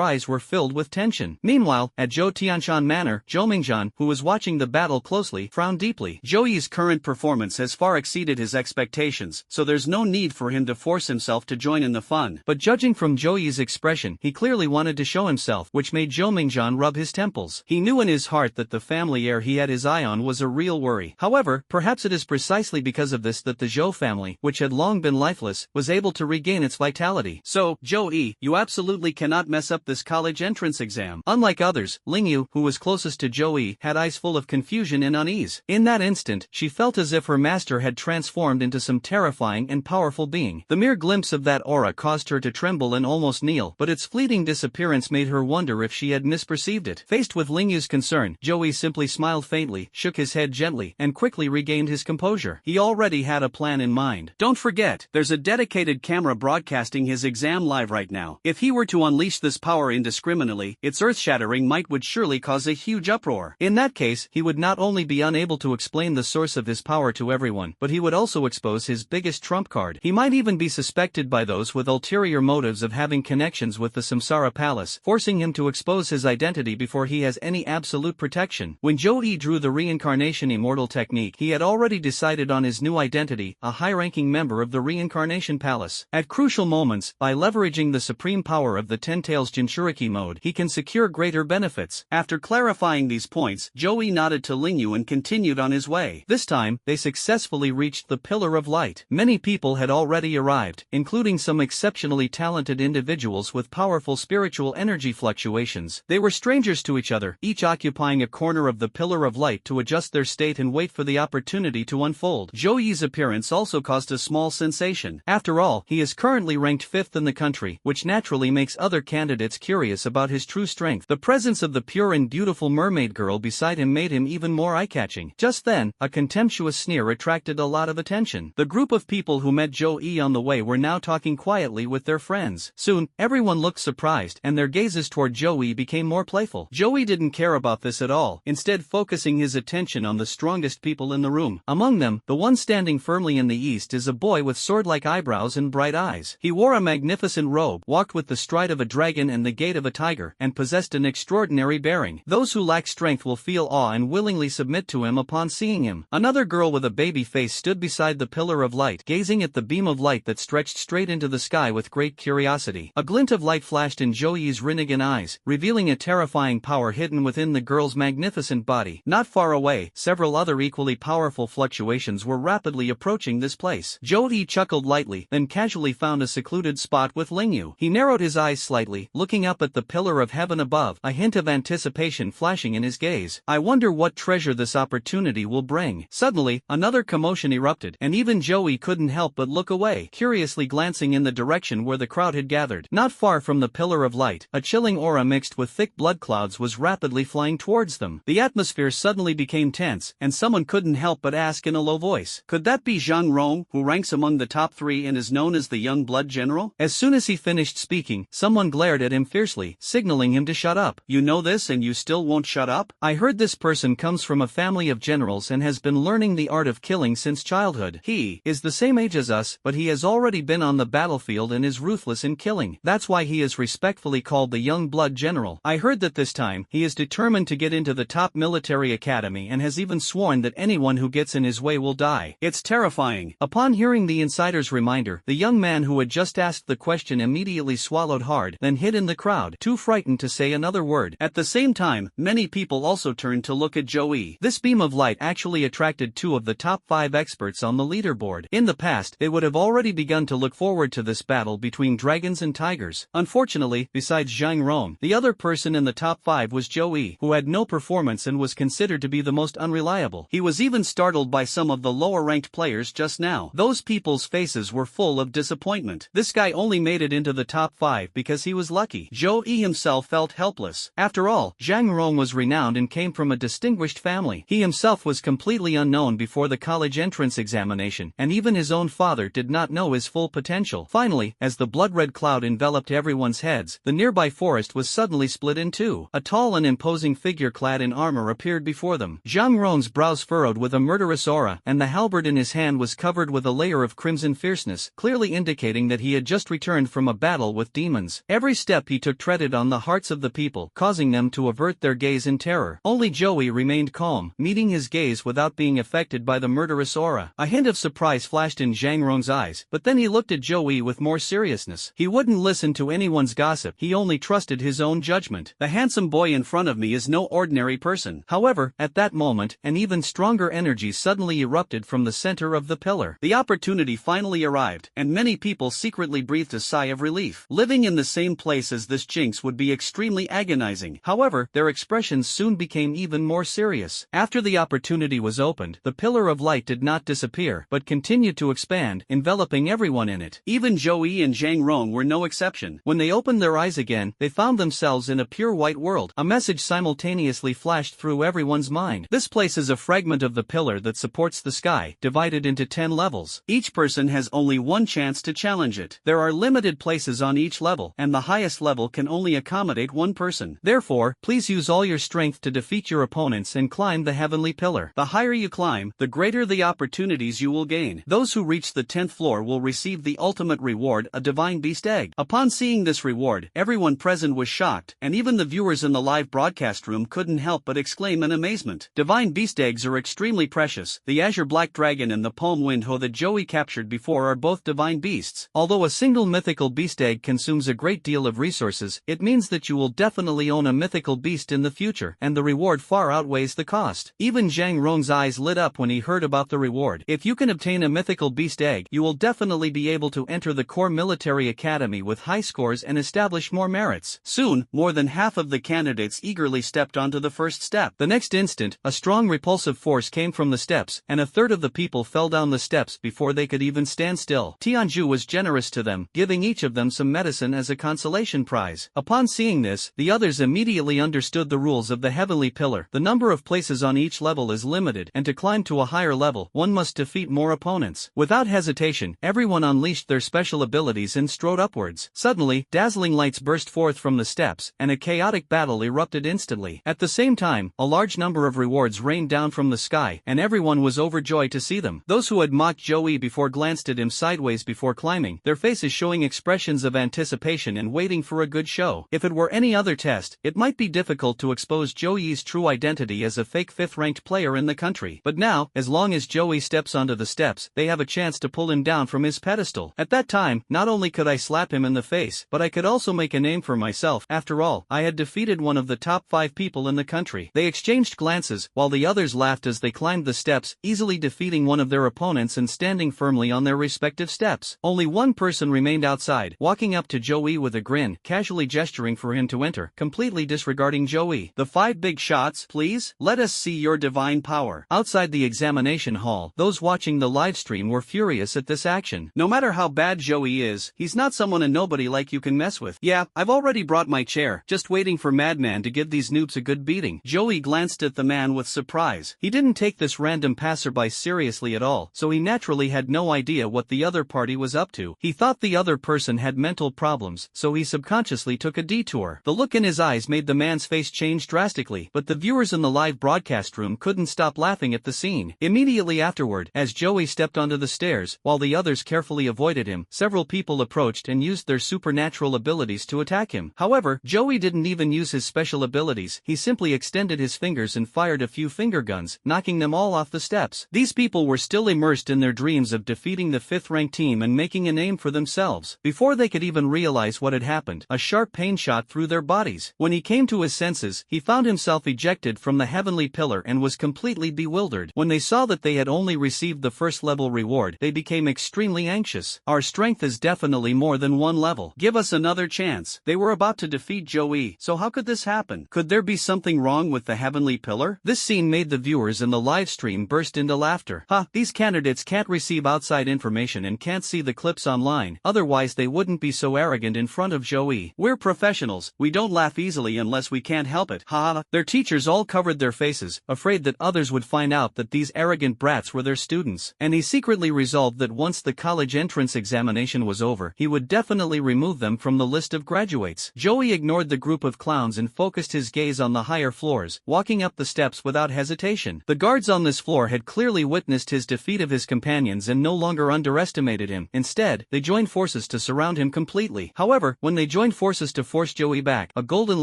eyes were filled with tension. Meanwhile, at Zhou Tianshan Manor, Zhou Mingzhan, who was watching the battle closely, frowned deeply. Zhou-Yi's current performance has far exceeded his expectations, so there's no need for him to force himself to join in the fun. But judging from Zhou expression, he clearly wanted to show himself, which made Zhou Mingzhan rub his temples. He knew in his heart that the family heir he had his eye on was a real worry. However, perhaps it is precisely because of this that the Zhou family, which had long been lifeless, was able to regain its vitality. So, Zhou, you absolutely cannot mess up this college entrance exam. Unlike others, Lingyu, who was closest to Zhou, had eyes full of confusion and unease. In that instant, she felt as if her master had transformed into some terrifying and powerful being. The mere glimpse of that aura caused her to tremble and almost kneel, but its fleeting disappearance made her wonder if she had misperceived it. Faced with Lingyu's concern, Zhou simply smiled faintly, shook his head gently, and quickly regained his composure. He already had a plan in mind. Don't forget, there's a dedicated camera broadcasting his exam live right now. If he were to unleash this power indiscriminately, its earth-shattering might would surely cause a huge uproar. In that case, he would not only be unable to explain the source of his power to everyone, but he would also expose his biggest trump card. He might even be suspected by those with ulterior motives of having connections with the Samsara Palace, forcing him to expose his identity before he has any absolute protection. When Zhou drew the reincarnation immortal technique, he had already decided on his new identity, a high-ranking member of the reincarnation palace. At crucial moments, by leveraging the supreme power of the Ten Tails Jinchuriki mode, he can secure greater benefits. After clarifying these points, Zhou nodded to Lingyu and continued on his way. This time, they successfully reached the Pillar of Light. Many people had already arrived, including some exceptionally talented individuals with powerful spiritual energy fluctuations. They were strangers to each other, each occupying a corner of the Pillar of Light to adjust their state and wait for the opportunity to unfold. Zhou's appearance also caused a small sensation. After all, he is currently ranked 5th in the country, which naturally makes other candidates curious about his true strength. The presence of the pure and beautiful mermaid girl beside him made him even more eye-catching. Just then, a contemptuous sneer attracted a lot of attention. The group of people who met Zhou on the way were now talking quietly with their friends. Soon, everyone looked surprised, and their gazes toward Zhou became more playful. Zhou didn't care about this at all, instead focusing his attention on the strongest people in the room. Among them, the one standing firmly in the east is a boy with sword-like eyebrows and bright eyes. He wore a magnificent robe, walked with the stride of a dragon and the gait of a tiger, and possessed an extraordinary bearing. Those who lack strength will feel awe and willingly submit to him upon seeing him. Another girl with a baby face stood beside the Pillar of Light, gazing at the beam of light that stretched straight into the sky with great curiosity. A glint of light flashed in Zhou's Rinnegan eyes, revealing a terrifying power hidden within the girl's magnificent body. Not far away, several other equally powerful fluctuations were rapidly approaching this place. Zhou chuckled lightly, then casually found a secluded spot with Lingyu. He narrowed his eyes slightly, looking up at the pillar of heaven above, a hint of anticipation flashing in his gaze. I wonder what treasure this opportunity will bring. Suddenly, another commotion erupted, and even Zhou couldn't help but look away, curiously glancing in the direction where the crowd had gathered. Not far from the Pillar of Light, a chilling aura mixed with thick blood clouds was rapidly flying towards them. The atmosphere suddenly became tense, and someone couldn't help but ask in a low voice, could that be Zhang Rong, who ranks among the top 3 and is known as the Young Blood General? As soon as he finished speaking, someone glared at him fiercely, signaling him to shut up. You know this and you still won't shut up? I heard this person comes from a family of generals and has been learning the art of killing since childhood. He is the same age as us, but he has already been on the battlefield and is ruthless in killing. That's why he is respectfully called the Young Blood General. I heard that this time, he is determined to get into the top military academy and has even sworn that anyone who gets in his way will die. It's terrifying. Upon hearing the insider's reminder, the young man who had just asked the question immediately swallowed hard, then hid in the crowd, too frightened to say another word. At the same time, many people also turned to look at Zhou. This beam of light actually attracted 2 of the top 5 experts on the leaderboard. In the past, they would have already begun to look forward to this battle between dragons and tigers. Unfortunately, besides Zhang Rong, the other person in the top 5 was Zhou, who had no performance and was considered to be the most unreliable. He was even startled by some of the lower-ranked players just now. Those people's faces were full of disappointment. This guy only made it into the top 5 because he was lucky. Zhou himself felt helpless. After all, Zhang Rong was renowned and came from a distinguished family. He himself was completely unknown before the college entrance examination, and even his own father did not know his full potential. Finally, as the blood-red cloud enveloped everyone's heads, the nearby forest was suddenly split in two. A tall and imposing figure clad in armor appeared before them. Zhang Rong's brows furrowed with a murderous aura, and the halberd in his hand was covered with a layer of crimson fierceness, clearly indicating that he had just returned from a battle with demons. Every step he took treaded on the hearts of the people, causing them to avert their gaze in terror. Only Zhou remained calm, meeting his gaze without being affected by the murderous aura. A hint of surprise flashed in Zhang Rong's eyes, but then he looked at Zhou with more seriousness. seriousness. He wouldn't listen to anyone's gossip, he only trusted his own judgment. The handsome boy in front of me is no ordinary person. However, at that moment, an even stronger energy suddenly erupted from the center of the pillar. The opportunity finally arrived, and many people secretly breathed a sigh of relief. Living in the same place as this jinx would be extremely agonizing. However, their expressions soon became even more serious. After the opportunity was opened, the pillar of light did not disappear, but continued to expand, enveloping everyone in it. Even Joey and Zhang Rong were no exception. When they opened their eyes again, they found themselves in a pure white world. A message simultaneously flashed through everyone's mind. This place is a fragment of the pillar that supports the sky, divided into 10 levels. Each person has only one chance to challenge it. There are limited places on each level, and the highest level can only accommodate one person. Therefore, please use all your strength to defeat your opponents and climb the heavenly pillar. The higher you climb, the greater the opportunities you will gain. Those who reach the 10th floor will receive the ultimate reward, a divine beast egg. Upon seeing this reward, everyone present was shocked, and even the viewers in the live broadcast room couldn't help but exclaim in amazement. Divine beast eggs are extremely precious. The azure black dragon and the palm windhoe that Joey captured before are both divine beasts. Although a single mythical beast egg consumes a great deal of resources, it means that you will definitely own a mythical beast in the future, and the reward far outweighs the cost. Even Zhang Rong's eyes lit up when he heard about the reward. If you can obtain a mythical beast egg, you will definitely be able to enter the core military academy with high scores and establish more merits. Soon, more than half of the candidates eagerly stepped onto the first step. The next instant, a strong repulsive force came from the steps, and a third of the people fell down the steps before they could even stand still. Tianju was generous to them, giving each of them some medicine as a consolation prize. Upon seeing this, the others immediately understood the rules of the heavenly pillar. The number of places on each level is limited, and to climb to a higher level, one must defeat more opponents. Without hesitation, everyone unleashed their special abilities and strode upwards. Suddenly, dazzling lights burst forth from the steps, and a chaotic battle erupted instantly. At the same time, a large number of rewards rained down from the sky, and everyone was overjoyed to see them. Those who had mocked Joey before glanced at him sideways before climbing, their faces showing expressions of anticipation and waiting for a good show. If it were any other test, it might be difficult to expose Joey's true identity as a fake 5th-ranked player in the country. But now, as long as Joey steps onto the steps, they have a chance to pull him down from his pedestal. At that time, not only could I slap him in the face, but I could also make a name for myself. After all, I had defeated one of the top 5 people in the country. They exchanged glances, while the others laughed as they climbed the steps, easily defeating one of their opponents and standing firmly on their respective steps. Only one person remained outside, walking up to Joey with a grin, casually gesturing for him to enter, completely disregarding Joey. The 5 big shots, please? Let us see your divine power. Outside the examination hall, those watching the live stream were furious at this action. No matter how bad Joey is, he's not someone a nobody like you can mess with. Yeah, I've already brought my chair, just waiting for Madman to give these noobs a good beating. Joey glanced at the man with surprise. He didn't take this random passerby seriously at all, so he naturally had no idea what the other party was up to. He thought the other person had mental problems, so he subconsciously took a detour. The look in his eyes made the man's face change drastically, but the viewers in the live broadcast room couldn't stop laughing at the scene. Immediately afterward, as Joey stepped onto the stairs, while the others carefully avoided him, several people approached and used their supernatural abilities to attack him. However, Joey didn't even use his special abilities, he simply extended his fingers and fired a few finger guns, knocking them all off the steps. These people were still immersed in their dreams of defeating the 5th-ranked team and making a name for themselves. Before they could even realize what had happened, a sharp pain shot through their bodies. When he came to his senses, he found himself ejected from the heavenly pillar and was completely bewildered. When they saw that they had only received the first-level reward, they became extremely anxious. Our strength is definitely more than one level. Give us another chance. They were about to defeat Joey, so how could this happen? Could there be something wrong with the heavenly pillar? This scene made the viewers in the live stream burst into laughter. These candidates can't receive outside information and can't see the clips online, otherwise they wouldn't be so arrogant in front of Joey. We're professionals, we don't laugh easily unless we can't help it. Their teachers all covered their faces, afraid that others would find out that these arrogant brats were their students, and he secretly resolved that once the college entrance examination was over, he would definitely remove them from the list of graduates. Joey ignored the group of clowns and focused his gaze on the higher floors, walking up the steps without hesitation. The guards on this floor had clearly witnessed his defeat of his companions and no longer underestimated him. Instead, they joined forces to surround him completely. However, when they joined forces to force Joey back, a golden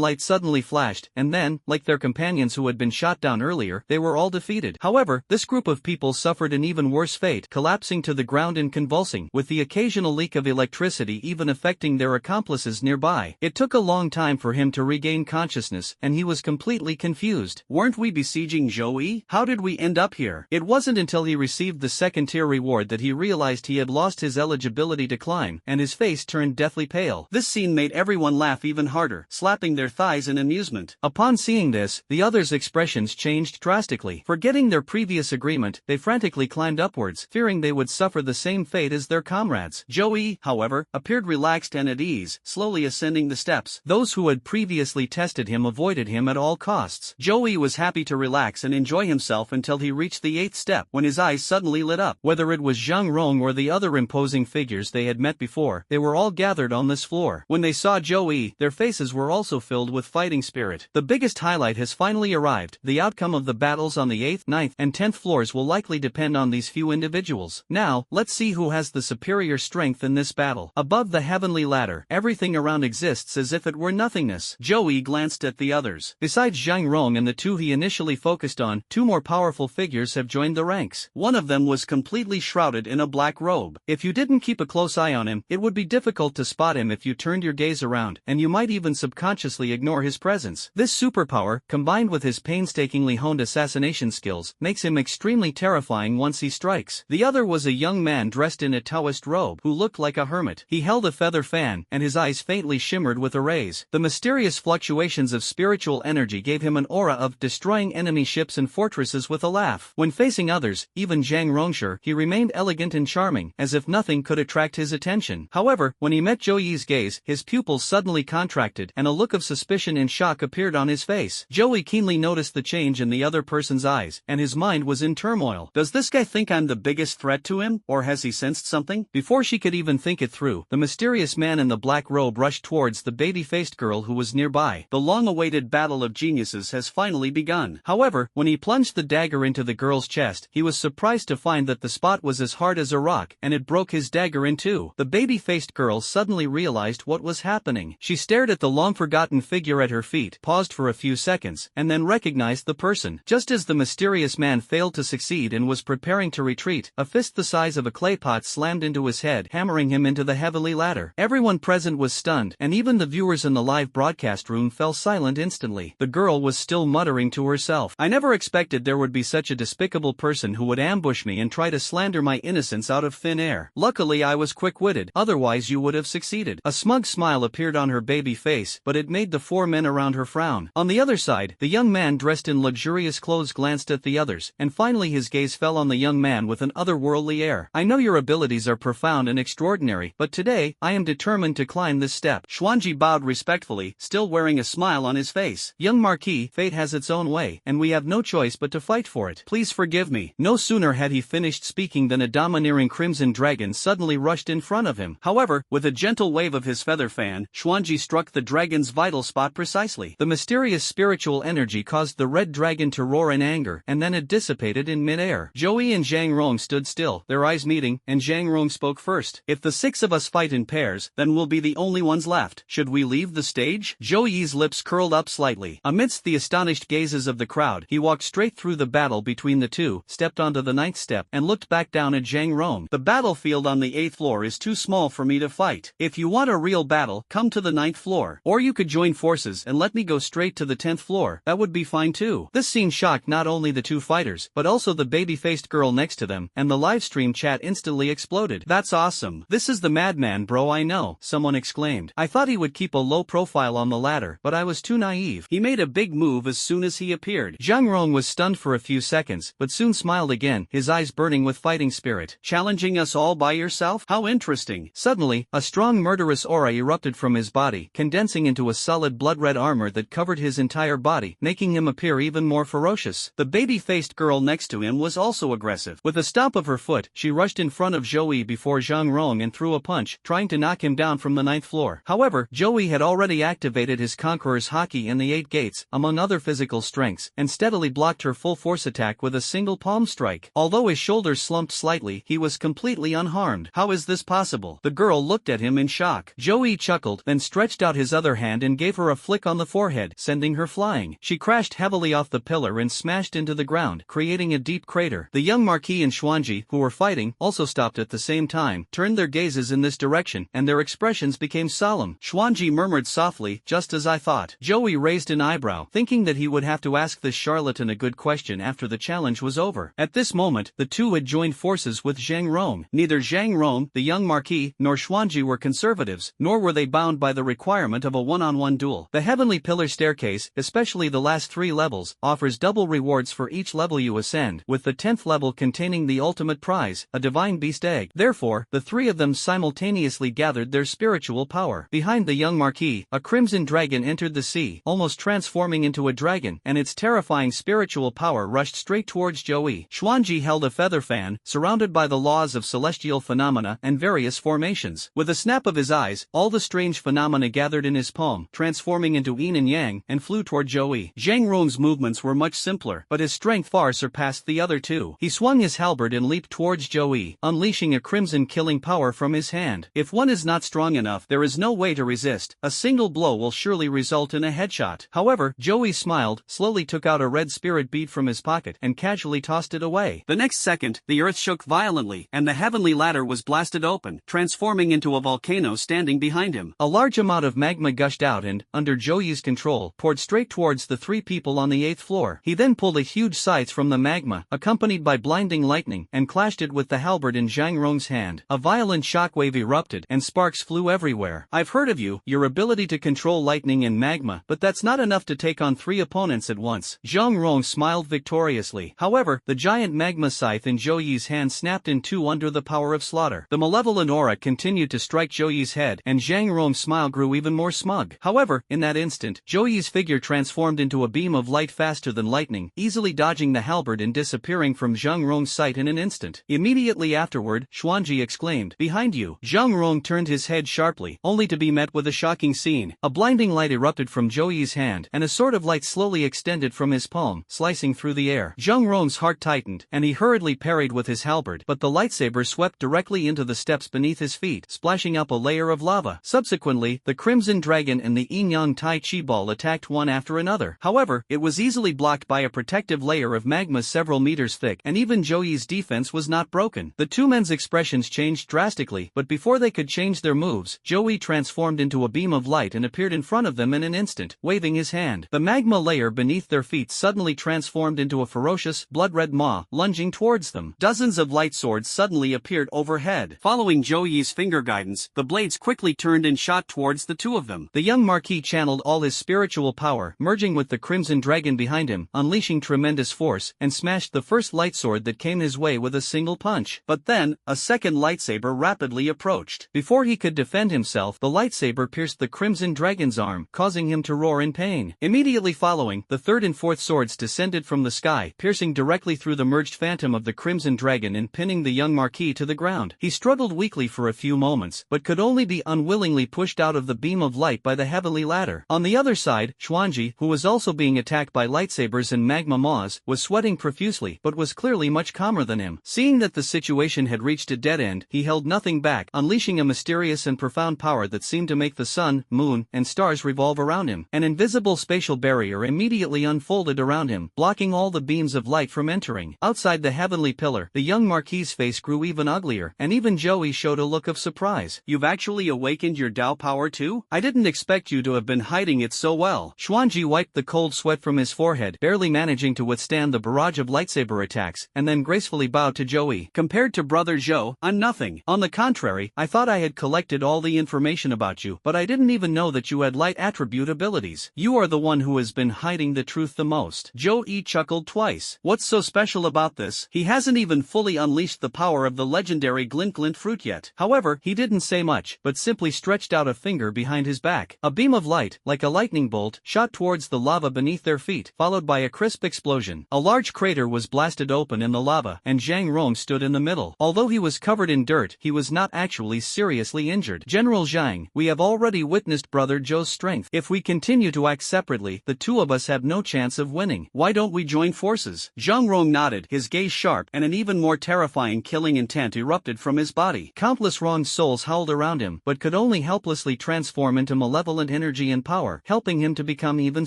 light suddenly flashed, and then, like their companions who had been shot down earlier, they were all defeated. However, this group of people suffered an even worse fate, collapsing to the ground and convulsing, with the occasional leak of electricity electricity even affecting their accomplices nearby. It took a long time for him to regain consciousness, and he was completely confused. Weren't we besieging Joey? How did we end up here? It wasn't until he received the second-tier reward that he realized he had lost his eligibility to climb, and his face turned deathly pale. This scene made everyone laugh even harder, slapping their thighs in amusement. Upon seeing this, the others' expressions changed drastically. Forgetting their previous agreement, they frantically climbed upwards, fearing they would suffer the same fate as their comrades. Joey, however, appeared relaxed and at ease, slowly ascending the steps. Those who had previously tested him avoided him at all costs. Joey was happy to relax and enjoy himself until he reached the 8th step, when his eyes suddenly lit up. Whether it was Zhang Rong or the other imposing figures they had met before, they were all gathered on this floor. When they saw Joey, their faces were also filled with fighting spirit. The biggest highlight has finally arrived. The outcome of the battles on the 8th, 9th, and 10th floors will likely depend on these few individuals. Now, let's see who has the superior strength in this battle. Above the heavenly ladder, everything around exists as if it were nothingness. Joey glanced at the others. Besides Zhang Rong and the two he initially focused on, two more powerful figures have joined the ranks. One of them was completely shrouded in a black robe. If you didn't keep a close eye on him, it would be difficult to spot him if you turned your gaze around, and you might even subconsciously ignore his presence. This superpower, combined with his painstakingly honed assassination skills, makes him extremely terrifying once he strikes. The other was a young man dressed in a Taoist robe, who looked like a hermit. He held a feather fan, and his eyes faintly shimmered with a rays. The mysterious fluctuations of spiritual energy gave him an aura of destroying enemy ships and fortresses with a laugh. When facing others, even Zhang Rongshi, he remained elegant and charming, as if nothing could attract his attention. However, when he met Joey's gaze, his pupils suddenly contracted, and a look of suspicion and shock appeared on his face. Joey keenly noticed the change in the other person's eyes, and his mind was in turmoil. Does this guy think I'm the biggest threat to him, or has he sensed something? Before she could even think it through, the mysterious man in the black robe rushed towards the baby-faced girl who was nearby. The long-awaited battle of geniuses has finally begun. However, when he plunged the dagger into the girl's chest, he was surprised to find that the spot was as hard as a rock, and it broke his dagger in two. The baby-faced girl suddenly realized what was happening. She stared at the long-forgotten figure at her feet, paused for a few seconds, and then recognized the person. Just as the mysterious man failed to succeed and was preparing to retreat, a fist the size of a clay pot slammed into his head, hammering him into the heavenly ladder. Everyone present was stunned, and even the viewers in the live broadcast room fell silent instantly. The girl was still muttering to herself, "I never expected there would be such a despicable person who would ambush me and try to slander my innocence out of thin air. Luckily I was quick-witted, otherwise you would have succeeded." A smug smile appeared on her baby face, but it made the four men around her frown. On the other side, the young man dressed in luxurious clothes glanced at the others, and finally his gaze fell on the young man with an otherworldly air. "I know your abilities are profound and extraordinary, but today, I am determined to climb this step." Xuanji bowed respectfully, still wearing a smile on his face. "Young Marquis, fate has its own way, and we have no choice but to fight for it. Please forgive me." No sooner had he finished speaking than a domineering crimson dragon suddenly rushed in front of him. However, with a gentle wave of his feather fan, Xuanji struck the dragon's vital spot precisely. The mysterious spiritual energy caused the red dragon to roar in anger, and then it dissipated in mid-air. Joey and Zhang Rong stood still, their eyes meeting, and Zhang Rong spoke first. "If the six of us fight in pairs, then we'll be the only ones left. Should we leave the stage?" Joey's lips curled up slightly. Amidst the astonished gazes of the crowd, he walked straight through the battle between the two, stepped onto the 9th step, and looked back down at Zhang Rong. "The battlefield on the 8th floor is too small for me to fight. If you want a real battle, come to the 9th floor. Or you could join forces and let me go straight to the 10th floor. That would be fine too." This scene shocked not only the two fighters, but also the baby-faced girl next to them, and the livestream chat instantly exploded. "That's awesome. This is the madman bro I know," someone exclaimed. "I thought he would keep a low profile on the ladder, but I was too naive. He made a big move as soon as he appeared." Zhang Rong was stunned for a few seconds, but soon smiled again, his eyes burning with fighting spirit. "Challenging us all by yourself? How interesting." Suddenly, a strong murderous aura erupted from his body, condensing into a solid blood-red armor that covered his entire body, making him appear even more ferocious. The baby-faced girl next to him was also aggressive. With a stomp of her foot, she rushed in front of Joey before Zhang Rong and threw a punch, trying to knock him down from the 9th floor. However, Joey had already activated his Conqueror's Haki and the 8 gates, among other physical strengths, and steadily blocked her full-force attack with a single palm strike. Although his shoulders slumped slightly, he was completely unharmed. "How is this possible?" The girl looked at him in shock. Joey chuckled, then stretched out his other hand and gave her a flick on the forehead, sending her flying. She crashed heavily off the pillar and smashed into the ground, creating a deep crater. The young Marquis and Xuanji, who were fighting, also stopped at the same time, turned their gaze phrases in this direction, and their expressions became solemn. Xuanji murmured softly, just as I thought. Joey raised an eyebrow, thinking that he would have to ask this charlatan a good question after the challenge was over. At this moment, the two had joined forces with Zhang Rong. Neither Zhang Rong, the young marquis, nor Xuanji were conservatives, nor were they bound by the requirement of a one-on-one duel. The Heavenly Pillar staircase, especially the last 3 levels, offers double rewards for each level you ascend, with the 10th level containing the ultimate prize, a divine beast egg. Therefore, the 3 of them simultaneously gathered their spiritual power. Behind the young marquis, a crimson dragon entered the sea, almost transforming into a dragon, and its terrifying spiritual power rushed straight towards Joey. Xuanji held a feather fan, surrounded by the laws of celestial phenomena and various formations. With a snap of his eyes, all the strange phenomena gathered in his palm, transforming into yin and yang, and flew toward Joey. Zhang Rong's movements were much simpler, but his strength far surpassed the other two. He swung his halberd and leaped towards Joey, unleashing a crimson killing power from his hand. If one is not strong enough, there is no way to resist. A single blow will surely result in a headshot. However, Joey smiled, slowly took out a red spirit bead from his pocket, and casually tossed it away. The next second, the earth shook violently, and the heavenly ladder was blasted open, transforming into a volcano standing behind him. A large amount of magma gushed out and, under Joey's control, poured straight towards the 3 people on the 8th floor. He then pulled a huge scythe from the magma, accompanied by blinding lightning, and clashed it with the halberd in Zhang Rong's hand. A violent shockwave erupted, and sparks flew everywhere. I've heard of you, your ability to control lightning and magma, but that's not enough to take on 3 opponents at once. Zhang Rong smiled victoriously. However, the giant magma scythe in Joey's hand snapped in 2 under the power of slaughter. The malevolent aura continued to strike Joey's head, and Zhang Rong's smile grew even more smug. However, in that instant, Joey's figure transformed into a beam of light faster than lightning, easily dodging the halberd and disappearing from Zhang Rong's sight in an instant. Immediately afterward, Xuanji exclaimed, "Behind you!" Zhang Rong turned his head sharply, only to be met with a shocking scene. A blinding light erupted from Joey's hand, and a sword of light slowly extended from his palm, slicing through the air. Zhang Rong's heart tightened, and he hurriedly parried with his halberd, but the lightsaber swept directly into the steps beneath his feet, splashing up a layer of lava. Subsequently, the Crimson Dragon and the Yin-Yang Tai Chi Ball attacked one after another. However, it was easily blocked by a protective layer of magma several meters thick, and even Joey's defense was not broken. The two men's expressions changed drastically, but before they could change their moves, Joey transformed into a beam of light and appeared in front of them in an instant, waving his hand. The magma layer beneath their feet suddenly transformed into a ferocious, blood-red maw, lunging towards them. Dozens of light swords suddenly appeared overhead. Following Joey's finger guidance, the blades quickly turned and shot towards the two of them. The young marquis channeled all his spiritual power, merging with the Crimson Dragon behind him, unleashing tremendous force, and smashed the first light sword that came his way with a single punch. But then, a second lightsaber rapidly approached. Before he could defend himself, the lightsaber pierced the Crimson Dragon's arm, causing him to roar in pain. Immediately following, the third and fourth swords descended from the sky, piercing directly through the merged phantom of the Crimson Dragon and pinning the young marquis to the ground. He struggled weakly for a few moments, but could only be unwillingly pushed out of the beam of light by the heavenly ladder. On the other side, Xuanji, who was also being attacked by lightsabers and magma maws, was sweating profusely, but was clearly much calmer than him. Seeing that the situation had reached a dead end, he held nothing back, unleashing a mysterious and profound power that seemed to make the sun, moon, and stars revolve around him. An invisible spatial barrier immediately unfolded around him, blocking all the beams of light from entering. Outside the heavenly pillar, the young marquis's face grew even uglier, and even Joey showed a look of surprise. "You've actually awakened your Dao power too? I didn't expect you to have been hiding it so well." Xuanji wiped the cold sweat from his forehead, barely managing to withstand the barrage of lightsaber attacks, and then gracefully bowed to Joey. "Compared to Brother Zhou, I'm nothing. On the contrary, I thought I had collected all the information about you, but I didn't even know that you had light attribute abilities. You are the one who has been hiding the truth the most." Joey chuckled twice. "What's so special about this? He hasn't even fully unleashed the power of the legendary Glint Glint fruit yet." However, he didn't say much, but simply stretched out a finger behind his back. A beam of light, like a lightning bolt, shot towards the lava beneath their feet, followed by a crisp explosion. A large crater was blasted open in the lava, and Zhang Rong stood in the middle. Although he was covered in dirt, he was not actually seriously injured. "General Zhang, we have already witnessed Brother Zhou's strength. If we continue to act separately, the two of us have no chance of winning. Why don't we join forces?" Zhang Rong nodded, his gaze sharp, and an even more terrifying killing intent erupted from his body. Countless wrong souls howled around him, but could only helplessly transform into malevolent energy and power, helping him to become even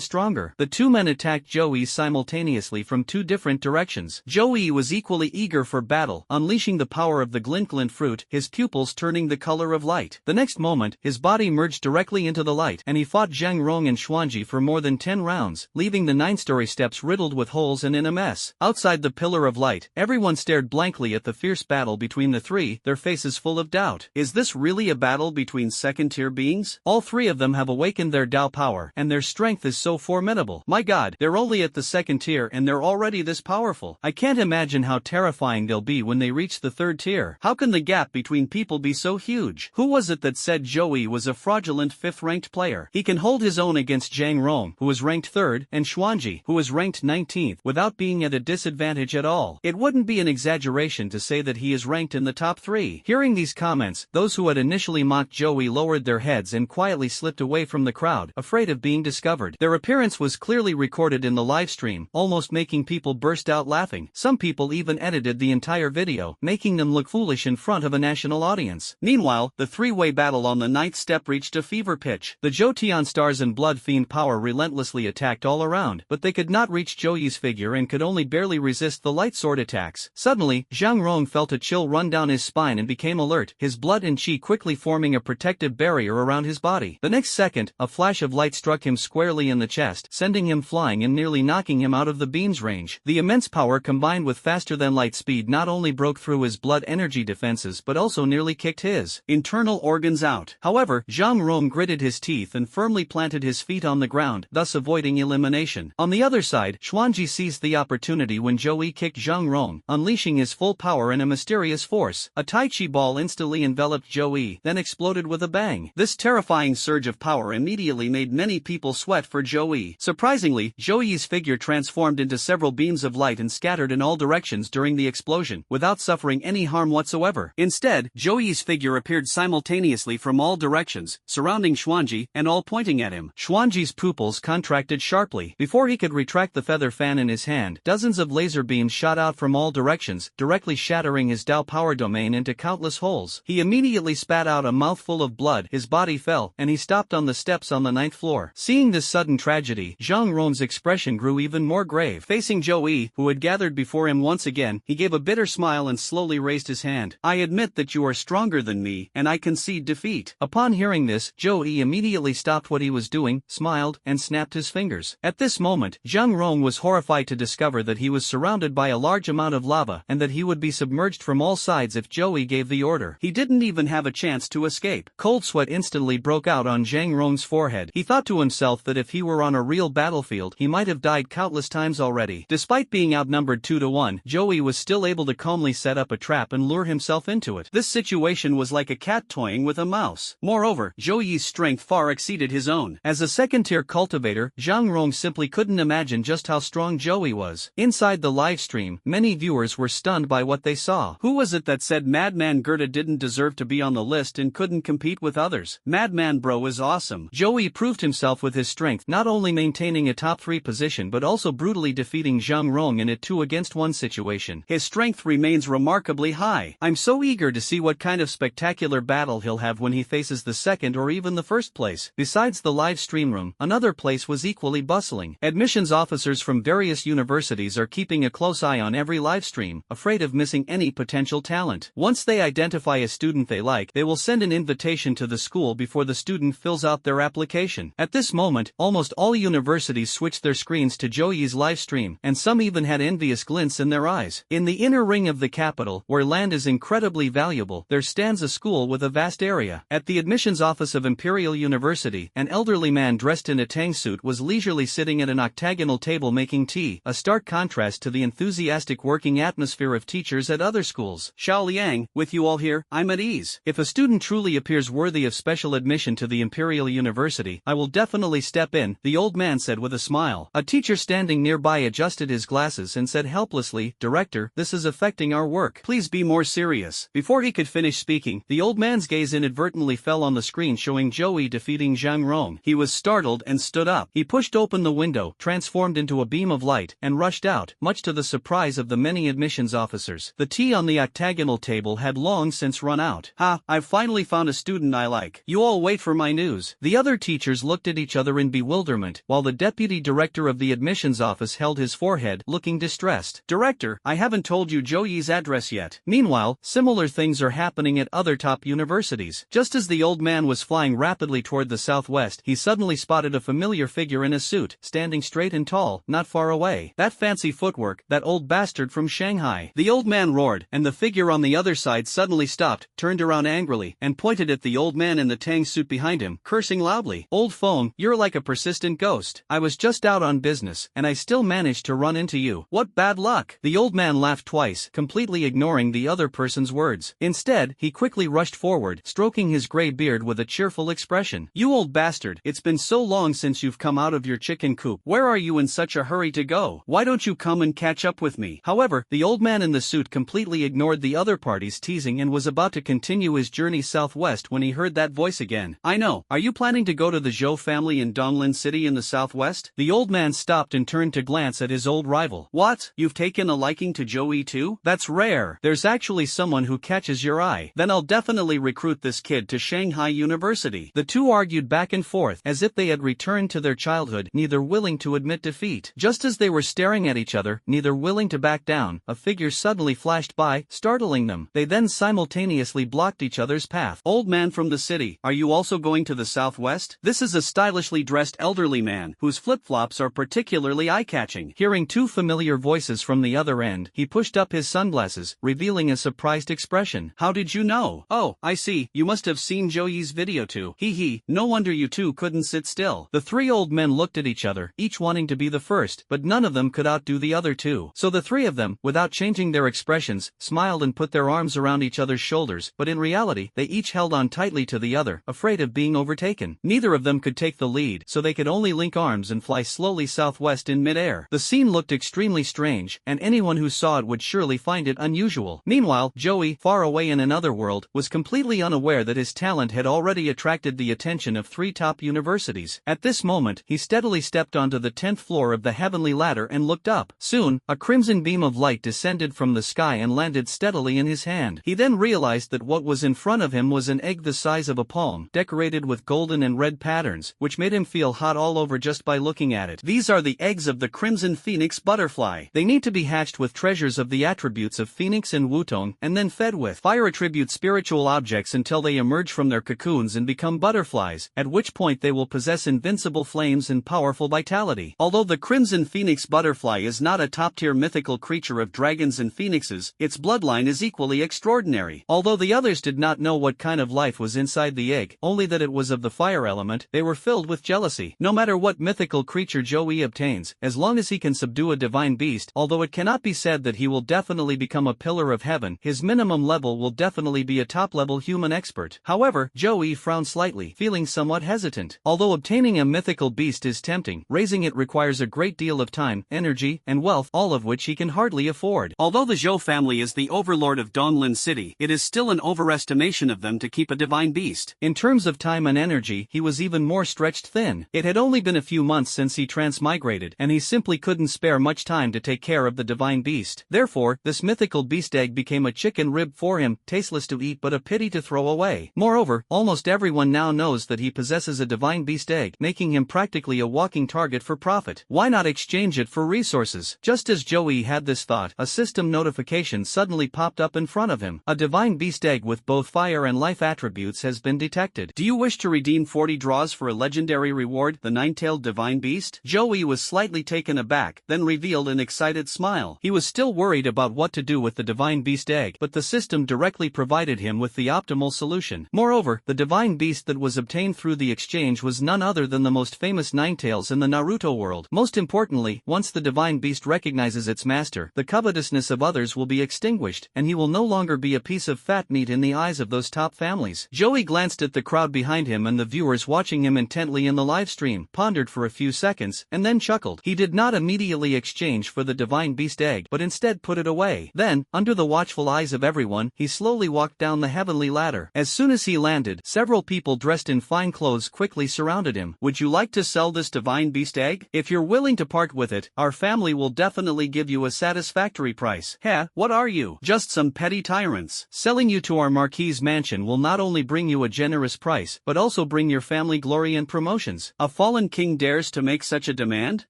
stronger. The two men attacked Joey simultaneously from two different directions. Joey was equally eager for battle, unleashing the power of the Glint Glint fruit, his pupils turning the color of light. The next moment, his body merged directly into the light, and he fought Zhang Rong and Xuanji for more than 10 rounds, leaving the 9-story steps riddled with holes and in a mess. Outside the pillar of light, everyone stared blankly at the fierce battle between the three, their faces full of doubt. Is this really a battle between second-tier beings? All three of them have awakened their Dao power, and their strength is so formidable. My god, they're only at the second tier and they're already this powerful. I can't imagine how terrifying they'll be when they reach the third tier. How can the gap between people be so huge? Who was it that said Joey was a fraudulent 5th-ranked player? He can hold his own against Zhang Rong, who is ranked 3rd, and Xuanji, who is ranked 19th, without being at a disadvantage at all. It wouldn't be an exaggeration to say that he is ranked in the top 3. Hearing these comments, those who had initially mocked Joey lowered their heads and quietly slipped away from the crowd, afraid of being discovered. Their appearance was clearly recorded in the live stream, almost making people burst out laughing. Some people even edited the entire video, making them look foolish in front of a national audience. Meanwhile, the three-way battle on the 9th step reached a fever pitch. The Jotian stars and blood fiend power relentlessly attacked all around, but they could not reach Joey's figure and could only barely resist the light sword attacks. Suddenly, Zhang Rong felt a chill run down his spine and became alert, his blood and chi quickly forming a protective barrier around his body. The next second, a flash of light struck him squarely in the chest, sending him flying and nearly knocking him out of the beam's range. The immense power combined with faster-than-light speed not only broke through his blood energy defenses but also nearly kicked his internal organs out. However, Zhang Rong gritted his teeth and firmly planted his feet on the ground, thus avoiding elimination. On the other side, Xuanji seized the opportunity when Joey kicked Zhang Rong, unleashing his full power in a mysterious force. A Tai Chi ball instantly enveloped Joey, then exploded with a bang. This terrifying surge of power immediately made many people sweat for Joey. Surprisingly, Joey's figure transformed into several beams of light and scattered in all directions during the explosion, without suffering any harm whatsoever. Instead, Joey's figure appeared simultaneously from all directions, surrounding Xuanji, and all pointing at him. Xuanji's pupils contracted sharply. Before he could retract the feather fan in his hand, dozens of laser beams shot out from all directions, directly shattering his Dao power domain into countless holes. He immediately spat out a mouthful of blood, his body fell, and he stopped on the steps on the 9th floor. Seeing this sudden tragedy, Zhang Rong's expression grew even more grave. Facing Joey, who had gathered before him once again, he gave a bitter smile and slowly raised his hand. I admit that you are stronger than me, and I concede defeat. Upon hearing this, Joey immediately stopped what he was doing, smiled, and snapped his fingers. At this moment, Zhang Rong was horrified to discover that he was surrounded by a large amount of lava, and that he would be submerged from all sides if Joey gave the order. He didn't even have a chance to escape. Cold sweat instantly broke out on Zhang Rong's forehead. He thought to himself that if he were on a real battlefield, he might have died countless times already. Despite being outnumbered 2-1, Joey was still able to calmly set up a trap and lure himself into it. This situation was like a cat toying with a mouse. Moreover, Joey's strength far exceeded his own. As a second-tier cultivator, Zhang Rong simply couldn't imagine just how strong Joey was. Inside the live stream, many viewers were stunned by what they saw. Who was it that said Madman Gerda didn't deserve to be on the list and couldn't compete with others? Madman Bro is awesome. Joey proved himself with his strength, not only maintaining a top 3 position but also brutally defeating Zhang Rong in a 2-against-1 situation. His strength remains remarkably high. I'm so eager to see what kind of spectacular battle he'll have when he faces the second or even the first place. Besides the live stream room, another place was equally bustling. Admissions officers from various universities are keeping a close eye on every live stream, afraid of missing any potential talent. Once they identify a student they like, they will send an invitation to the school before the student fills out their application. At this moment, almost all universities switched their screens to Joey's live stream, and some even had envious glints in their eyes. In the inner ring of the capital, where land is incredibly valuable, there stands a school with a vast area. At the admissions office of Imperial University, an elderly man dressed in a tang suit was leisurely sitting at an octagonal table making tea, a stark contrast to the enthusiastic working atmosphere of teachers at other schools. Xiao Liang, with you all here, I'm at ease. If a student truly appears worthy of special admission to the Imperial University, I will definitely step in, the old man said with a smile. A teacher standing nearby adjusted his glasses and said helplessly, Director, this is affecting our work. Please be more serious. Before he could finish speaking, the old man's gaze inadvertently fell on the screen showing Joey defeating Zhang Rong. He was startled and stood up. He pushed open the window, transformed into a beam of light, and rushed out, much to the surprise of the many admissions officers. The tea on the octagonal table had long since run out. Ha, I've finally found a student I like. You all wait for my news. The other teachers looked at each other in bewilderment, while the deputy director of the admissions office held his forehead, looking distressed. Director, I haven't told you Joey's address yet. Meanwhile, similar things things are happening at other top universities. Just as the old man was flying rapidly toward the southwest, he suddenly spotted a familiar figure in a suit, standing straight and tall, not far away. That fancy footwork, that old bastard from Shanghai. The old man roared, and the figure on the other side suddenly stopped, turned around angrily, and pointed at the old man in the tang suit behind him, cursing loudly. "Old phone, you're like a persistent ghost. I was just out on business, and I still managed to run into you. What bad luck." The old man laughed twice, completely ignoring the other person's words. Instead, he quickly rushed forward, stroking his gray beard with a cheerful expression. "You old bastard, it's been so long since you've come out of your chicken coop. Where are you in such a hurry to go? Why don't you come and catch up with me?" However, the old man in the suit completely ignored the other party's teasing and was about to continue his journey southwest when he heard that voice again. "I know, are you planning to go to the Zhou family in Donglin City in the southwest?" The old man stopped and turned to glance at his old rival. "What? You've taken a liking to Joey too? That's rare. There's actually someone who catches your eye. Then I'll definitely recruit this kid to Shanghai University." The two argued back and forth as if they had returned to their childhood, neither willing to admit defeat. Just as they were staring at each other, neither willing to back down, a figure suddenly flashed by, startling them. They then simultaneously blocked each other's path. "Old man from the city, are you also going to the southwest?" This is a stylishly dressed elderly man, whose flip-flops are particularly eye-catching. Hearing two familiar voices from the other end, he pushed up his sunglasses, revealing a surprised expression. "How did you know? Oh, I see, you must have seen Joey's video too. Hee hee, no wonder you two couldn't sit still." The three old men looked at each other, each wanting to be the first, but none of them could outdo the other two. So the three of them, without changing their expressions, smiled and put their arms around each other's shoulders, but in reality, they each held on tightly to the other, afraid of being overtaken. Neither of them could take the lead, so they could only link arms and fly slowly southwest in mid-air. The scene looked extremely strange, and anyone who saw it would surely find it unusual. Meanwhile, Joey, far away in another world, was completely unaware that his talent had already attracted the attention of three top universities. At this moment, he steadily stepped onto the 10th floor of the heavenly ladder and looked up. Soon, a crimson beam of light descended from the sky and landed steadily in his hand. He then realized that what was in front of him was an egg the size of a palm, decorated with golden and red patterns, which made him feel hot all over just by looking at it. These are the eggs of the crimson phoenix butterfly. They need to be hatched with treasures of the attributes of phoenix and wutong, and then fed with fire attribute spiritual objects until they emerge from their cocoons and become butterflies, at which point they will possess invincible flames and powerful vitality. Although the crimson phoenix butterfly is not a top-tier mythical creature of dragons and phoenixes, its bloodline is equally extraordinary. Although the others did not know what kind of life was inside the egg, only that it was of the fire element, they were filled with jealousy. No matter what mythical creature Joey obtains, as long as he can subdue a divine beast, although it cannot be said that he will definitely become a pillar of heaven, his minimum level will definitely be a top-level human expert. However, Joey frowned slightly, feeling somewhat hesitant. Although obtaining a mythical beast is tempting, raising it requires a great deal of time, energy, and wealth, all of which he can hardly afford. Although the Zhou family is the overlord of Donglin City, it is still an overestimation of them to keep a divine beast. In terms of time and energy, he was even more stretched thin. It had only been a few months since he transmigrated, and he simply couldn't spare much time to take care of the divine beast. Therefore, this mythical beast egg became a chicken rib for him, tasteless to eat but a pity to throw away. Moreover, almost everyone now knows that he possesses a divine beast egg, making him practically a walking target for profit. Why not exchange it for resources? Just as Joey had this thought, a system notification suddenly popped up in front of him. A divine beast egg with both fire and life attributes has been detected. Do you wish to redeem 40 draws for a legendary reward, the nine-tailed divine beast? Joey was slightly taken aback, then revealed an excited smile. He was still worried about what to do with the divine beast egg, but the system directly provided him with the optimal solution. Moreover, the divine beast that was obtained through the exchange was none other than the most famous Ninetales in the Naruto world. Most importantly, once the divine beast recognizes its master, the covetousness of others will be extinguished, and he will no longer be a piece of fat meat in the eyes of those top families. Joey glanced at the crowd behind him and the viewers watching him intently in the live stream, pondered for a few seconds, and then chuckled. He did not immediately exchange for the divine beast egg, but instead put it away. Then, under the watchful eyes of everyone, he slowly walked down the heavenly ladder. As soon as he landed, several people dressed in fine clothes quickly surrounded him. Would you like to sell this divine beast egg? If you're willing to part with it, our family will definitely give you a satisfactory price. Heh, what are you? Just some petty tyrants. Selling you to our marquis's mansion will not only bring you a generous price, but also bring your family glory and promotions. A fallen king dares to make such a demand?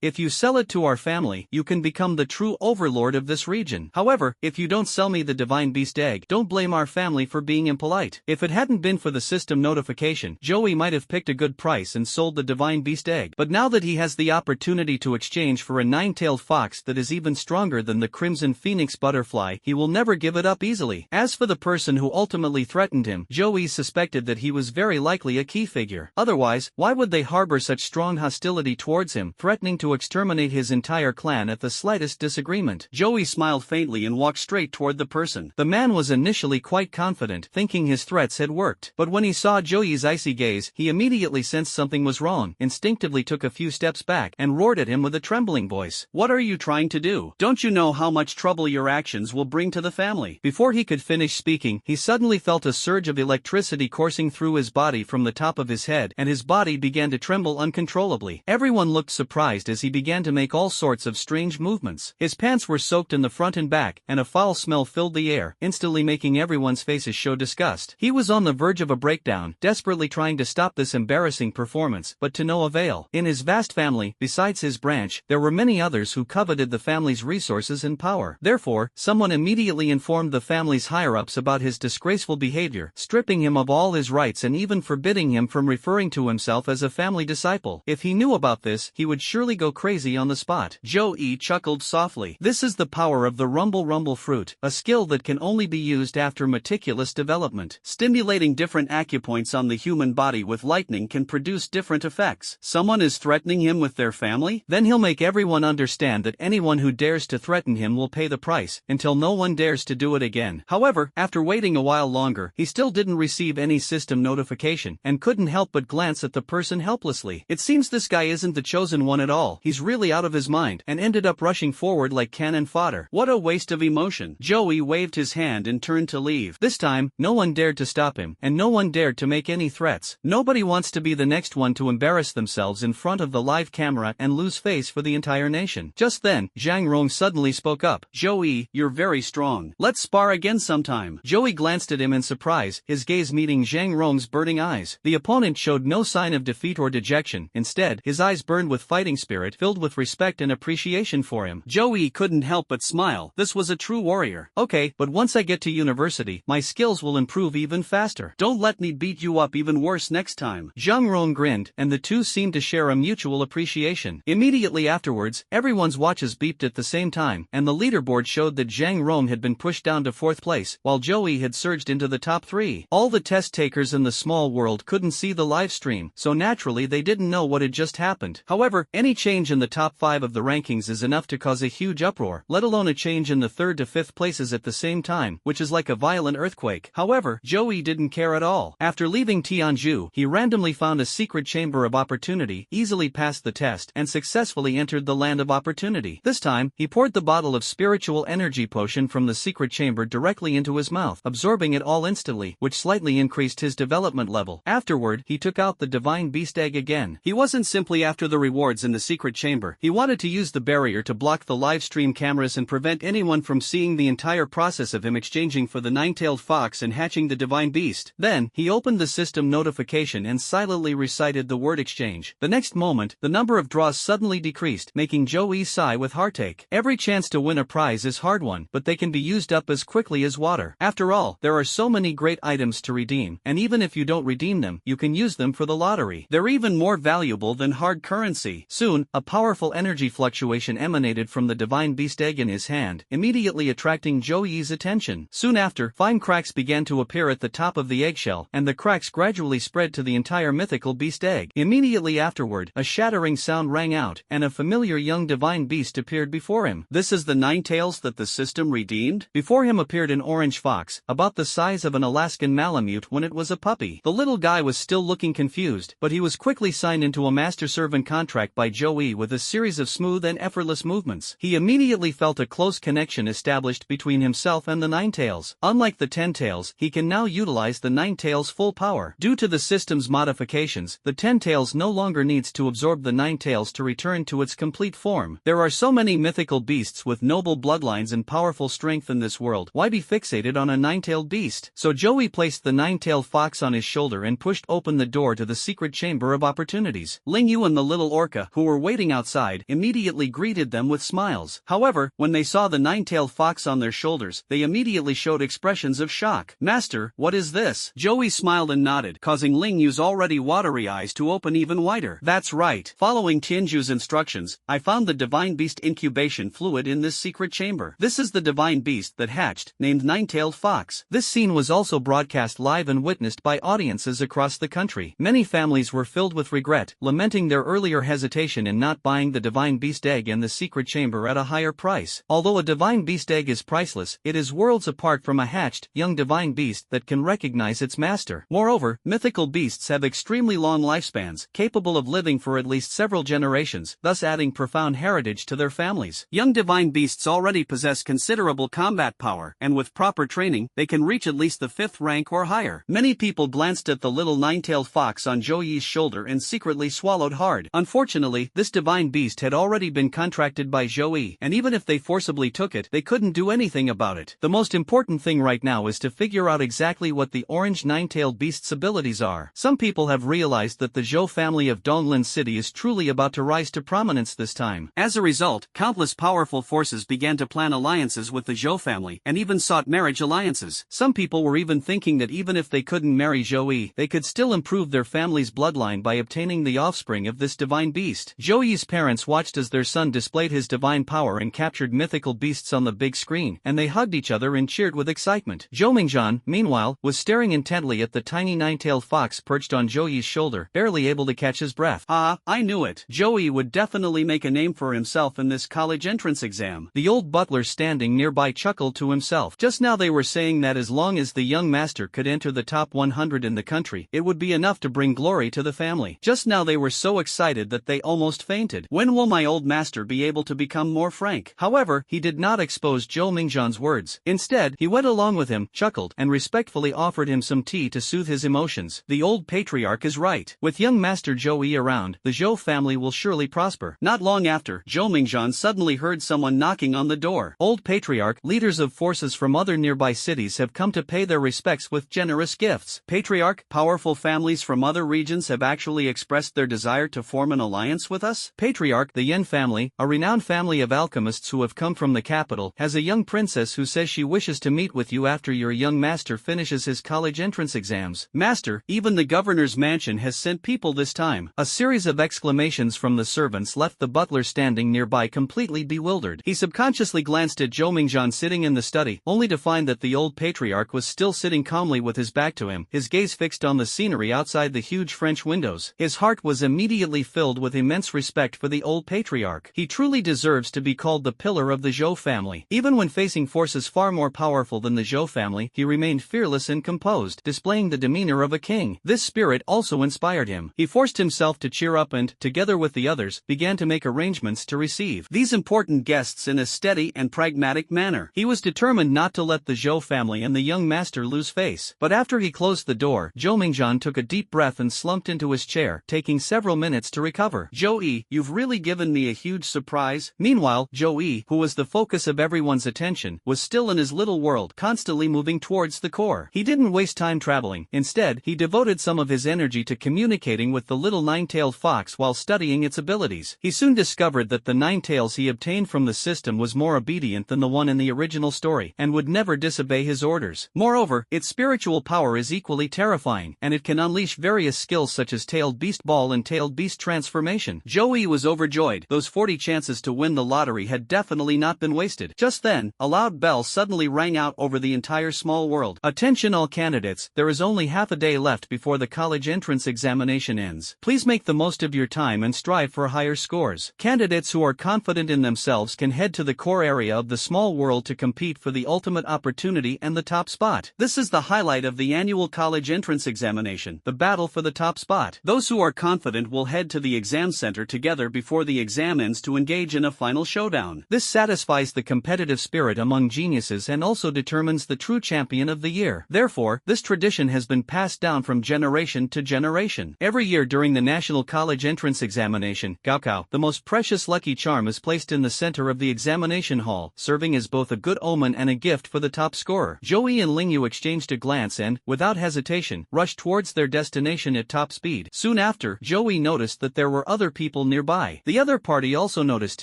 If you sell it to our family, you can become the true overlord of this region. However, if you don't sell me the divine beast egg, don't blame our family for being impolite. If it hadn't been for the system notification, Joey might have picked a good price and sold the divine beast egg. But now that he has the opportunity to exchange for a nine-tailed fox that is even stronger than the crimson phoenix butterfly, he will never give it up easily. As for the person who ultimately threatened him, Joey suspected that he was very likely a key figure. Otherwise, why would they harbor such strong hostility towards him, threatening to exterminate his entire clan at the slightest disagreement? Joey smiled faintly and walked straight toward the person. The man was initially quite confident, thinking his threats had worked. But when he saw Joey's icy gaze, he immediately sensed something was wrong, instinctively took a few steps back, and roared at him with a trembling voice. "What are you trying to do? Don't you know how much trouble your actions will bring to the family?" Before he could finish speaking, he suddenly felt a surge of electricity coursing through his body from the top of his head, and his body began to tremble uncontrollably. Everyone looked surprised as he began to make all sorts of strange movements. His pants were soaked in the front and back, and a foul smell filled the air, instantly making everyone's faces show disgust. He was on the verge of a breakdown, desperately trying to stop this embarrassing performance, but to no avail. In his vast family, besides his branch, there were many others who coveted the family's resources and power. Therefore, someone immediately informed the family's higher-ups about his disgraceful behavior, stripping him of all his rights and even forbidding him from referring to himself as a family disciple. If he knew about this, he would surely go crazy on the spot. Joey chuckled softly. This is the power of the rumble fruit, a skill that can only be used after meticulous development. Stimulating different acupoints on the human body with lightning can produce different effects. Someone is threatening him with their family? Then he'll make everyone understand that anyone who dares to threaten him will pay the price, until no one dares to do it again. However, after waiting a while longer, he still didn't receive any system notification, and couldn't help but glance at the person helplessly. It seems this guy isn't the chosen one at all. He's really out of his mind, and ended up rushing forward like cannon fodder. What a waste of emotion. Joey waved his hand and turned to leave. This time, no one dared to stop him, and no one dared to make any threats. Nobody wants to be the next one to embarrass themselves in front of the live camera and lose face for the entire nation. Just then, Zhang Rong suddenly spoke up. "Joey, you're very strong. Let's spar again sometime." Joey glanced at him in surprise, his gaze meeting Zhang Rong's burning eyes. The opponent showed no sign of defeat or dejection. Instead, his eyes burned with fighting spirit, filled with respect and appreciation for him. Joey couldn't help but smile. This was a true warrior. "Okay, but once I get to university, my skills will improve even faster. Don't let me beat you up even worse next time." Zhang Rong grinned, and the two seemed to share a mutual appreciation. Immediately afterwards, everyone's watches beeped at the same time, and the leaderboard showed that Zhang Rong had been pushed down to 4th place, while Joey had surged into the top 3. All the test takers in the small world couldn't see the live stream, so naturally they didn't know what had just happened. However, any change in the top 5 of the rankings is enough to cause a huge uproar, let alone a change in the 3rd to 5th places at the same time, which is like a violent earthquake. However, Joey didn't care at all. After leaving Tianju, he randomly found a secret chamber of opportunity, easily passed the test, and successfully entered the land of opportunity. This time, he poured the bottle of spiritual energy potion from the secret chamber directly into his mouth, absorbing it all instantly, which slightly increased his development level. Afterward, he took out the divine beast egg again. He wasn't simply after the rewards in the secret chamber. He wanted to use the barrier to block the live stream cameras and prevent anyone from seeing the entire process of him exchanging for the nine-tailed fox and hatching the divine beast. Then, he opened the system notification and silently recited the word exchange. The next moment, the number of draws suddenly decreased, making Joey sigh with heartache. Every chance to win a prize is hard won, but they can be used up as quickly as water. After all, there are so many great items to redeem, and even if you don't redeem them, you can use them for the lottery. They're even more valuable than hard currency. Soon, a powerful energy fluctuation emanated from the divine beast egg in his hand, immediately attracting Joey's attention. Soon after, fine cracks began to appear at the top of the eggshell, and the cracks gradually spread to the entire mythical beast egg. Immediately afterward, a shattering sound rang out, and a familiar young divine beast appeared before him. "This is the nine tails that the system redeemed?" Before him appeared an orange fox, about the size of an Alaskan Malamute when it was a puppy. The little guy was still looking confused, but he was quickly signed into a master-servant contract by Joey with a series of smooth and effortless movements. He immediately felt a close connection established between himself and the nine tails. Unlike the 10 tails, he can now utilize the nine tails' full power. Due to the system's modifications, the 10 tails no longer needs to absorb the nine tails to return to its complete form. There are so many mythical beasts with noble bloodlines and powerful strength in this world. Why be fixated on a nine-tailed beast? So Joey placed the nine-tailed fox on his shoulder and pushed open the door to the secret chamber of opportunities. Ling Yu and the little orca, who were waiting outside, immediately greeted them with smiles. However, when they saw the nine-tailed fox on their shoulders, they immediately showed expressions of shock. "Master, what is this?" Joey smiled and nodded, causing Lingyu's already watery eyes to open even wider. "That's right. Following Tianju's instructions, I found the divine beast incubation fluid in this secret chamber. This is the divine beast that hatched, named Nine-Tailed Fox." This scene was also broadcast live and witnessed by audiences across the country. Many families were filled with regret, lamenting their earlier hesitation in not buying the divine beast egg in the secret chamber at a higher price. Although a divine beast egg is priceless, it is worlds apart from a hatched, young divine beast that can recognize its master. Moreover, mythical beasts have extremely long lifespans, capable of living for at least several generations, thus adding profound heritage to their families. Young divine beasts already possess considerable combat power, and with proper training, they can reach at least the 5th rank or higher. Many people glanced at the little nine-tailed fox on Zhou Yi's shoulder and secretly swallowed hard. Unfortunately, this divine beast had already been contracted by Zhou Yi, and even if they forcibly took it, they couldn't do anything about it. The most important thing right now is to figure out exactly what the orange nine-tailed beast's abilities are. Some people have realized that the Zhou family of Donglin City is truly about to rise to prominence this time. As a result, countless powerful forces began to plan alliances with the Zhou family, and even sought marriage alliances. Some people were even thinking that even if they couldn't marry Zhou Yi, they could still improve their family's bloodline by obtaining the offspring of this divine beast. Zhou Yi's parents watched as their son displayed his divine power and captured mythical beasts on the big screen, and they hugged each other and cheered with excitement. Zhou Mingzhan, meanwhile, was staring intently at the tiny nine-tailed fox perched on Zhou Yi's shoulder, barely able to catch his breath. "Ah, I knew it. Zhou Yi would definitely make a name for himself in this college entrance exam." The old butler standing nearby chuckled to himself. Just now they were saying that as long as the young master could enter the top 100 in the country, it would be enough to bring glory to the family. Just now they were so excited that they almost fainted. "When will my old master be able to become more frank?" However, he did not expose Zhou Mingzhan's words. Instead, he went along with him, chuckled, and respectfully offered him some tea to soothe his emotions. The old patriarch is right. With young master Zhou Yi around, the Zhou family will surely prosper. Not long after, Zhou Mingzhan suddenly heard someone knocking on the door. "Old patriarch, leaders of forces from other nearby cities have come to pay their respects with generous gifts." "Patriarch, powerful families from other regions have actually expressed their desire to form an alliance with us?" "Patriarch, the Yen family, a renowned family of alchemists who have come from the capital, has a young princess who says she wishes to meet with you after your young master finishes his college entrance exams." "Master, even the governor's mansion has sent people this time." A series of exclamations from the servants left the butler standing nearby completely bewildered. He subconsciously glanced at Zhou Mingzhan sitting in the study, only to find that the old patriarch was still sitting calmly with his back to him, his gaze fixed on the scenery outside the huge French windows. His heart was immediately filled with immense respect for the old patriarch. He truly deserves to be called the pillar of the Zhou family. Even when facing forces far more powerful than the Zhou family, he remained fearless and composed, displaying the demeanor of a king. This spirit also inspired him. He forced himself to cheer up and, together with the others, began to make arrangements to receive these important guests in a steady and pragmatic manner. He was determined not to let the Zhou family and the young master lose face. But after he closed the door, Zhou Mingzhan took a deep breath and slumped into his chair, taking several minutes to recover. "Zhou Yi, you've really given me a huge surprise." Meanwhile, Zhou Yi, who was the focus of everyone's attention, was still in his little world, constantly moving towards the core. He didn't waste time traveling. Instead, he devoted some of his energy to communicating with the little nine-tailed fox while studying its abilities. He soon discovered that the nine tails he obtained from the system was more obedient than the one in the original story, and would never disobey his orders. Moreover, its spiritual power is equally terrifying, and it can unleash various skills such as Tailed Beast Ball and Tailed Beast Transformation. Zhou Yi was overjoyed. Those 40 chances to win the lottery had definitely not been wasted. Just then, a loud bell suddenly rang out over the entire small world. "Attention all candidates, there is only half a day left before the college entrance examination ends. Please make the most of your time and strive for higher scores. Candidates who are confident in themselves can head to the core area of the small world to compete for the ultimate opportunity and the top spot." This is the highlight of the annual college entrance examination, the battle for the top spot. Those who are confident will head to the exam center together before the exam ends to engage in a final showdown. This satisfies the competitive spirit among geniuses and also determines the true champion of the year. Therefore, this tradition has been passed down from generation to generation. Every year during the National College Entrance Examination, Gaokao, the most precious lucky charm is placed in the center of the examination hall, serving as both a good omen and a gift for the top scorer. Zhou Yi and Lingyu exchanged a glance and, without hesitation, rushed towards their destination at top speed. Soon after, Zhou Yi noticed that there were other people nearby. The other party also noticed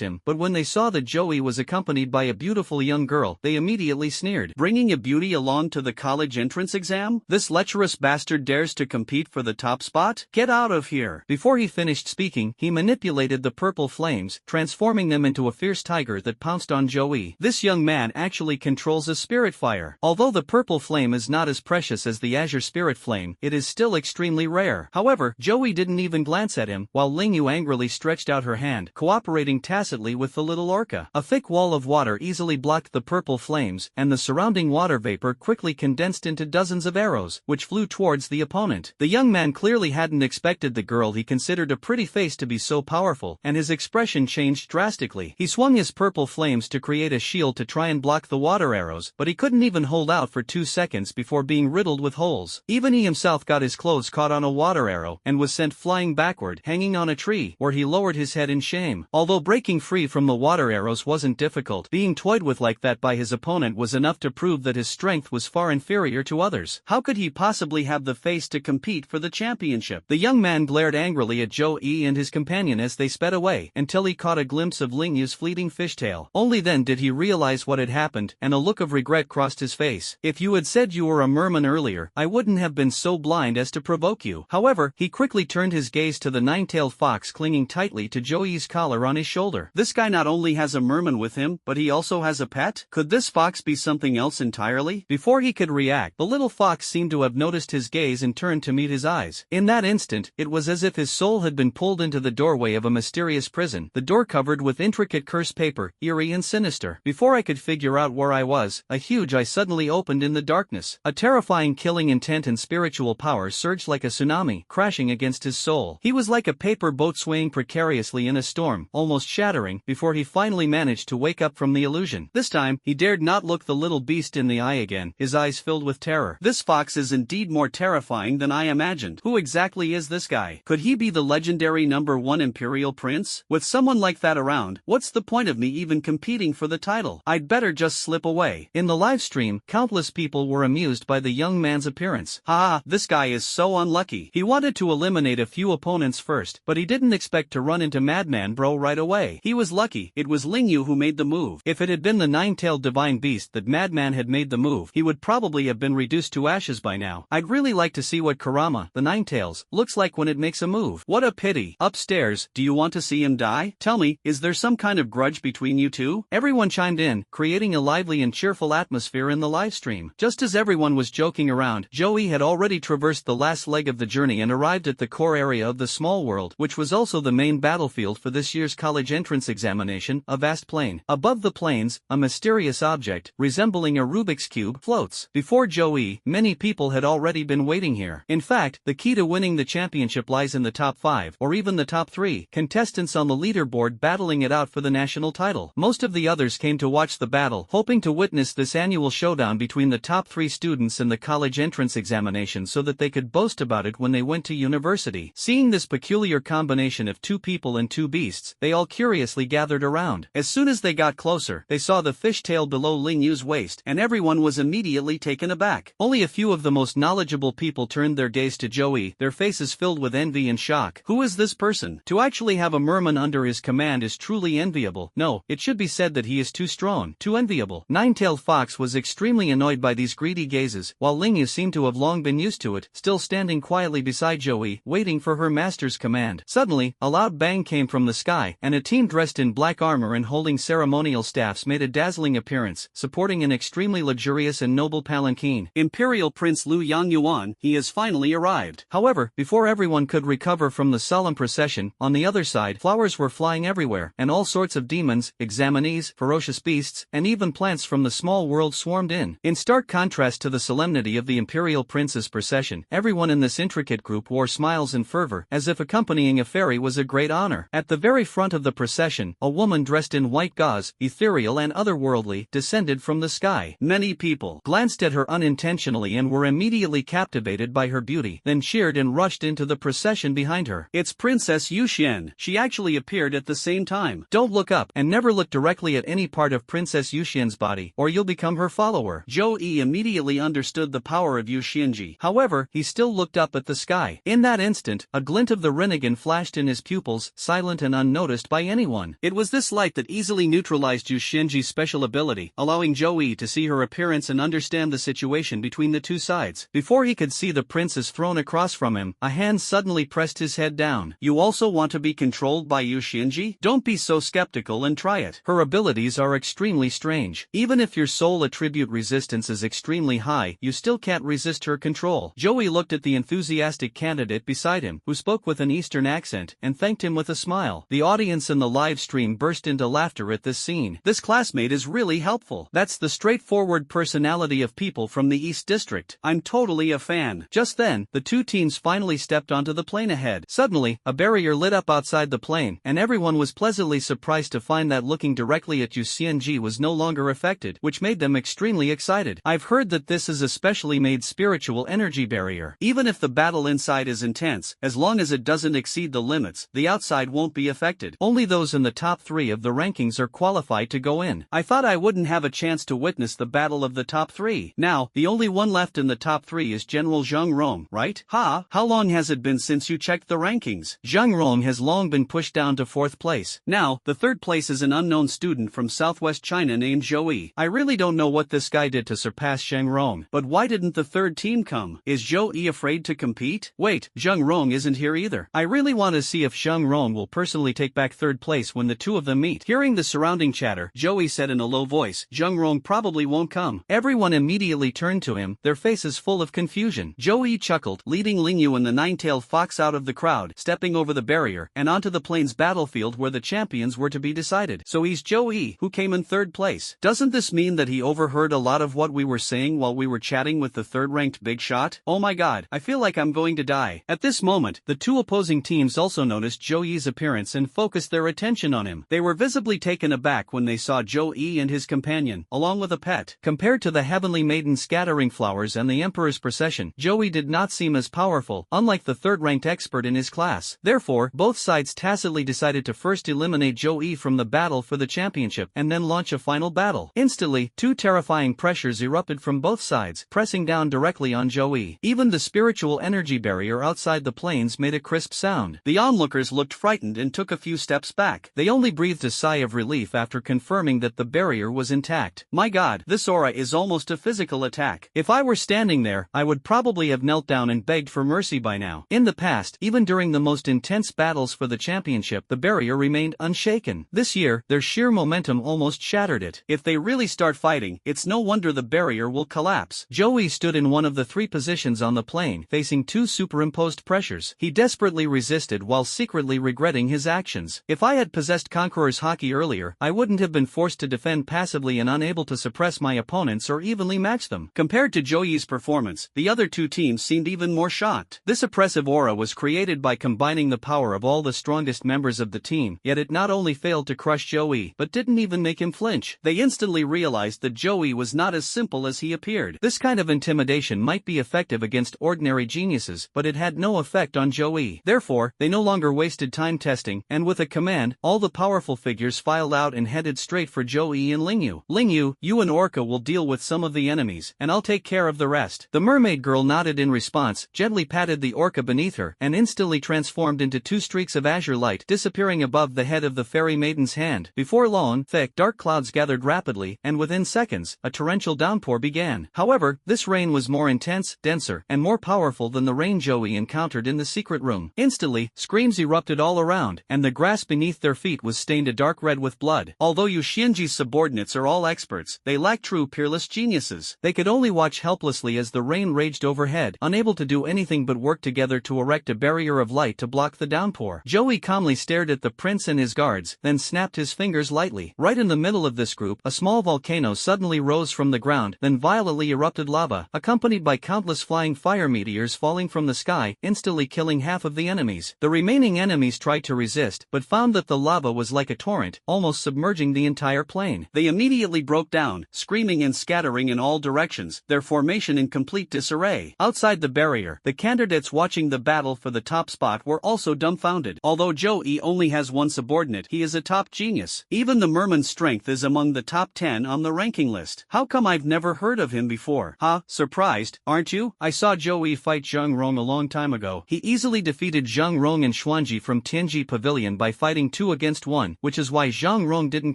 him, but when they saw that Zhou Yi was accompanied by a beautiful young girl, they immediately sneered. sneered. Bringing a beauty along to the college entrance exam? This lecherous bastard dares to compete for the top spot? Get out of here. Before he finished speaking, he manipulated the purple flames, transforming them into a fierce tiger that pounced on Joey. This young man actually controls a spirit fire. Although the purple flame is not as precious as the azure spirit flame, it is still extremely rare. However, Joey didn't even glance at him, while Lingyu angrily stretched out her hand, cooperating tacitly with the little orca. A thick wall of water easily blocked the purple flames, and the surrounding water vapor quickly condensed into dozens of arrows, which flew towards the opponent. The young man clearly hadn't expected the girl he considered a pretty face to be so powerful, and his expression changed drastically. He swung his purple flames to create a shield to try and block the water arrows, but he couldn't even hold out for 2 seconds before being riddled with holes. Even he himself got his clothes caught on a water arrow, and was sent flying backward, hanging on a tree, where he lowered his head in shame. Although breaking free from the water arrows wasn't difficult, being toyed with like that by his opponent was enough to prove that his strength was far inferior to others. How could he possibly have the face to compete for the championship? The young man glared angrily at Joey and his companion as they sped away, until he caught a glimpse of Lingyu's fleeting fishtail. Only then did he realize what had happened, and a look of regret crossed his face. If you had said you were a merman earlier, I wouldn't have been so blind as to provoke you. However, he quickly turned his gaze to the nine-tailed fox clinging tightly to Joey's collar on his shoulder. This guy not only has a merman with him, but he also has a pet? Could this fox be something else entirely? Before he could react, the little fox seemed to have noticed his gaze and turned to meet his eyes. In that instant, it was as if his soul had been pulled into the doorway of a mysterious prison, the door covered with intricate curse paper, eerie and sinister. Before I could figure out where I was, a huge eye suddenly opened in the darkness. A terrifying killing intent and spiritual power surged like a tsunami, crashing against his soul. He was like a paper boat swaying precariously in a storm, almost shattering, before he finally managed to wake up from the illusion. This time, he dared not look the little beast in the eye again, his eyes filled with terror. This fox is indeed more terrifying than I imagined. Who exactly is this guy? Could he be the legendary #1 Imperial Prince? With someone like that around, what's the point of me even competing for the title? I'd better just slip away. In the live stream, countless people were amused by the young man's appearance. Haha, this guy is so unlucky. He wanted to eliminate a few opponents first, but he didn't expect to run into Madman Bro right away. He was lucky. It was Lingyu who made the move. If it had been the nine-tailed divine beast that Madman had made the move, he would probably have been reduced to ashes by now. I'd really like to see what Kurama, the Ninetails, looks like when it makes a move. What a pity. Upstairs, do you want to see him die? Tell me, is there some kind of grudge between you two? Everyone chimed in, creating a lively and cheerful atmosphere in the livestream. Just as everyone was joking around, Joey had already traversed the last leg of the journey and arrived at the core area of the small world, which was also the main battlefield for this year's college entrance examination, a vast plain. Above the plains, a mysterious object, resembling a Rubik's Cube, floats. Before Joey, many people had already been waiting here. In fact, the key to winning the championship lies in the top 5, or even the top 3, contestants on the leaderboard battling it out for the national title. Most of the others came to watch the battle, hoping to witness this annual showdown between the top 3 students in the college entrance examination so that they could boast about it when they went to university. Seeing this peculiar combination of 2 people and 2 beasts, they all curiously gathered around. As soon as they got closer, they saw the fishtail below Lingyu's waist, and everyone was immediately taken aback. Only a few of the most knowledgeable people turned their gaze to Joey, their faces filled with envy and shock. Who is this person? To actually have a merman under his command is truly enviable. No, it should be said that he is too strong, too enviable. Nine-tailed fox was extremely annoyed by these greedy gazes, while Lingyu seemed to have long been used to it, still standing quietly beside Joey, waiting for her master's command. Suddenly, a loud bang came from the sky, and a team dressed in black armor and holding ceremonial staffs made a dazzling appearance, supporting an extremely luxurious and noble palanquin. Imperial Prince Liu Yangyuan, he has finally arrived. However, before everyone could recover from the solemn procession, on the other side, flowers were flying everywhere, and all sorts of demons, examinees, ferocious beasts, and even plants from the small world swarmed in. In stark contrast to the solemnity of the Imperial Prince's procession, everyone in this intricate group wore smiles and fervor, as if accompanying a fairy was a great honor. At the very front of the procession, a woman dressed in white gauze, ethereal and otherworldly, descended from the sky. Many people glanced at her unintentionally and were immediately captivated by her beauty, then cheered and rushed into the procession behind her. It's Princess Yuxian. She actually appeared at the same time. Don't look up, and never look directly at any part of Princess Yuxian's body, or you'll become her follower. Joey immediately understood the power of Yuxianji. However, he still looked up at the sky. In that instant, a glint of the Rinnegan flashed in his pupils, silent and unnoticed by anyone. It was this light that easily neutralized Yuxianji's special ability, allowing Joey Yi to see her appearance and understand the situation between the two sides. Before he could see the princess thrown across from him, a hand suddenly pressed his head down. You also want to be controlled by Yu Xianji? Don't be so skeptical and try it. Her abilities are extremely strange. Even if your soul attribute resistance is extremely high, you still can't resist her control. Joey looked at the enthusiastic candidate beside him, who spoke with an Eastern accent, and thanked him with a smile. The audience in the live stream burst into laughter at this scene. This classmate is really helpful. That's the straightforward personality of people from the East District. I'm totally a fan. Just then, the two teams finally stepped onto the plane ahead. Suddenly, a barrier lit up outside the plane, and everyone was pleasantly surprised to find that looking directly at Yu Xianji was no longer affected, which made them extremely excited. I've heard that this is a specially made spiritual energy barrier. Even if the battle inside is intense, as long as it doesn't exceed the limits, the outside won't be affected. Only those in the top 3 of the rankings are qualified to go in. I thought I wouldn't have a chance to witness the battle of the top 3. Now, the only one left in the top 3 is General Zhang Rong, right? Ha! How long has it been since you checked the rankings? Zhang Rong has long been pushed down to 4th place. Now, the 3rd place is an unknown student from southwest China named Zhou Yi. I really don't know what this guy did to surpass Zhang Rong, but why didn't the 3rd team come? Is Zhou Yi afraid to compete? Wait, Zhang Rong isn't here either. I really want to see if Zhang Rong will personally take back 3rd place when the two of them meet. Hearing the surrounding chatter, Joey said in a low voice, Zhang Rong probably won't come. Everyone immediately turned to him, their faces full of confusion. Joey chuckled, leading Lingyu and the nine-tailed fox out of the crowd, stepping over the barrier, and onto the plane's battlefield where the champions were to be decided. So he's Joey, who came in 3rd place. Doesn't this mean that he overheard a lot of what we were saying while we were chatting with the 3rd-ranked big shot? Oh my god, I feel like I'm going to die. At this moment, the two opposing teams also noticed Joey's appearance and focused their attention on him. They were visibly taken aback when they saw Joey and his companion, along with a pet. Compared to the heavenly maiden scattering flowers and the emperor's procession, Joey did not seem as powerful, unlike the 3rd-ranked expert in his class. Therefore, both sides tacitly decided to first eliminate Joey from the battle for the championship and then launch a final battle. Instantly, two terrifying pressures erupted from both sides, pressing down directly on Joey. Even the spiritual energy barrier outside the planes made a crisp sound. The onlookers looked frightened and took a few steps back. They only breathed a sigh of relief after confirming that the barrier was intact. My god, this aura is almost a physical attack. If I were standing there, I would probably have knelt down and begged for mercy by now. In the past, even during the most intense battles for the championship, the barrier remained unshaken. This year, their sheer momentum almost shattered it. If they really start fighting, it's no wonder the barrier will collapse. Joey stood in one of the 3 positions on the plane, facing 2 superimposed pressures. He desperately resisted while secretly regretting his actions. If I had possessed Conqueror's Haki earlier, I wouldn't have been forced to defend passively and unable to suppress my opponents or evenly match them. Compared to Joey's performance, the other two teams seemed even more shocked. This oppressive aura was created by combining the power of all the strongest members of the team, yet it not only failed to crush Joey, but didn't even make him flinch. They instantly realized that Joey was not as simple as he appeared. This kind of intimidation might be effective against ordinary geniuses, but it had no effect on Joey. Therefore, they no longer wasted time testing, and with a command, all the powerful figures filed out and headed straight for Joey and Lingyu. Lingyu, you and Orca will deal with some of the enemies, and I'll take care of the rest. The mermaid girl nodded in response, gently patted the orca beneath her, and instantly transformed into 2 streaks of azure light, disappearing above the head of the fairy maiden's hand. Before long, thick, dark clouds gathered rapidly, and within seconds, a torrential downpour began. However, this rain was more intense, denser, and more powerful than the rain Joey encountered in the secret room. Instantly, screams erupted all around, and the grass beneath their feet was stained a dark red with blood. Although Yu Xianji's subordinates are all experts, they lack true peerless geniuses. They could only watch helplessly as the rain raged overhead, unable to do anything but work together to erect a barrier of light to block the downpour. Joey calmly stared at the prince and his guards, then snapped his fingers lightly. Right in the middle of this group, a small volcano suddenly rose from the ground, then violently erupted lava, accompanied by countless flying fire meteors falling from the sky, instantly killing half of the enemies. The remaining enemies tried to resist, but found that the lava was like a torrent, almost submerging the entire plane. They immediately broke down, screaming and scattering in all directions, their formation in complete disarray. Outside the barrier, the candidates watching the battle for the top spot were also dumbfounded. Although Joey only has one subordinate, he is a top genius. Even the merman's strength is among the top 10 on the ranking list. How come I've never heard of him before? Huh? Surprised, aren't you? I saw Joey fight Zhang Rong a long time ago. He easily defeated Zhang Rong and Xuanji from Tianji Pavilion by fighting 2 against 1, which is why Zhang Rong didn't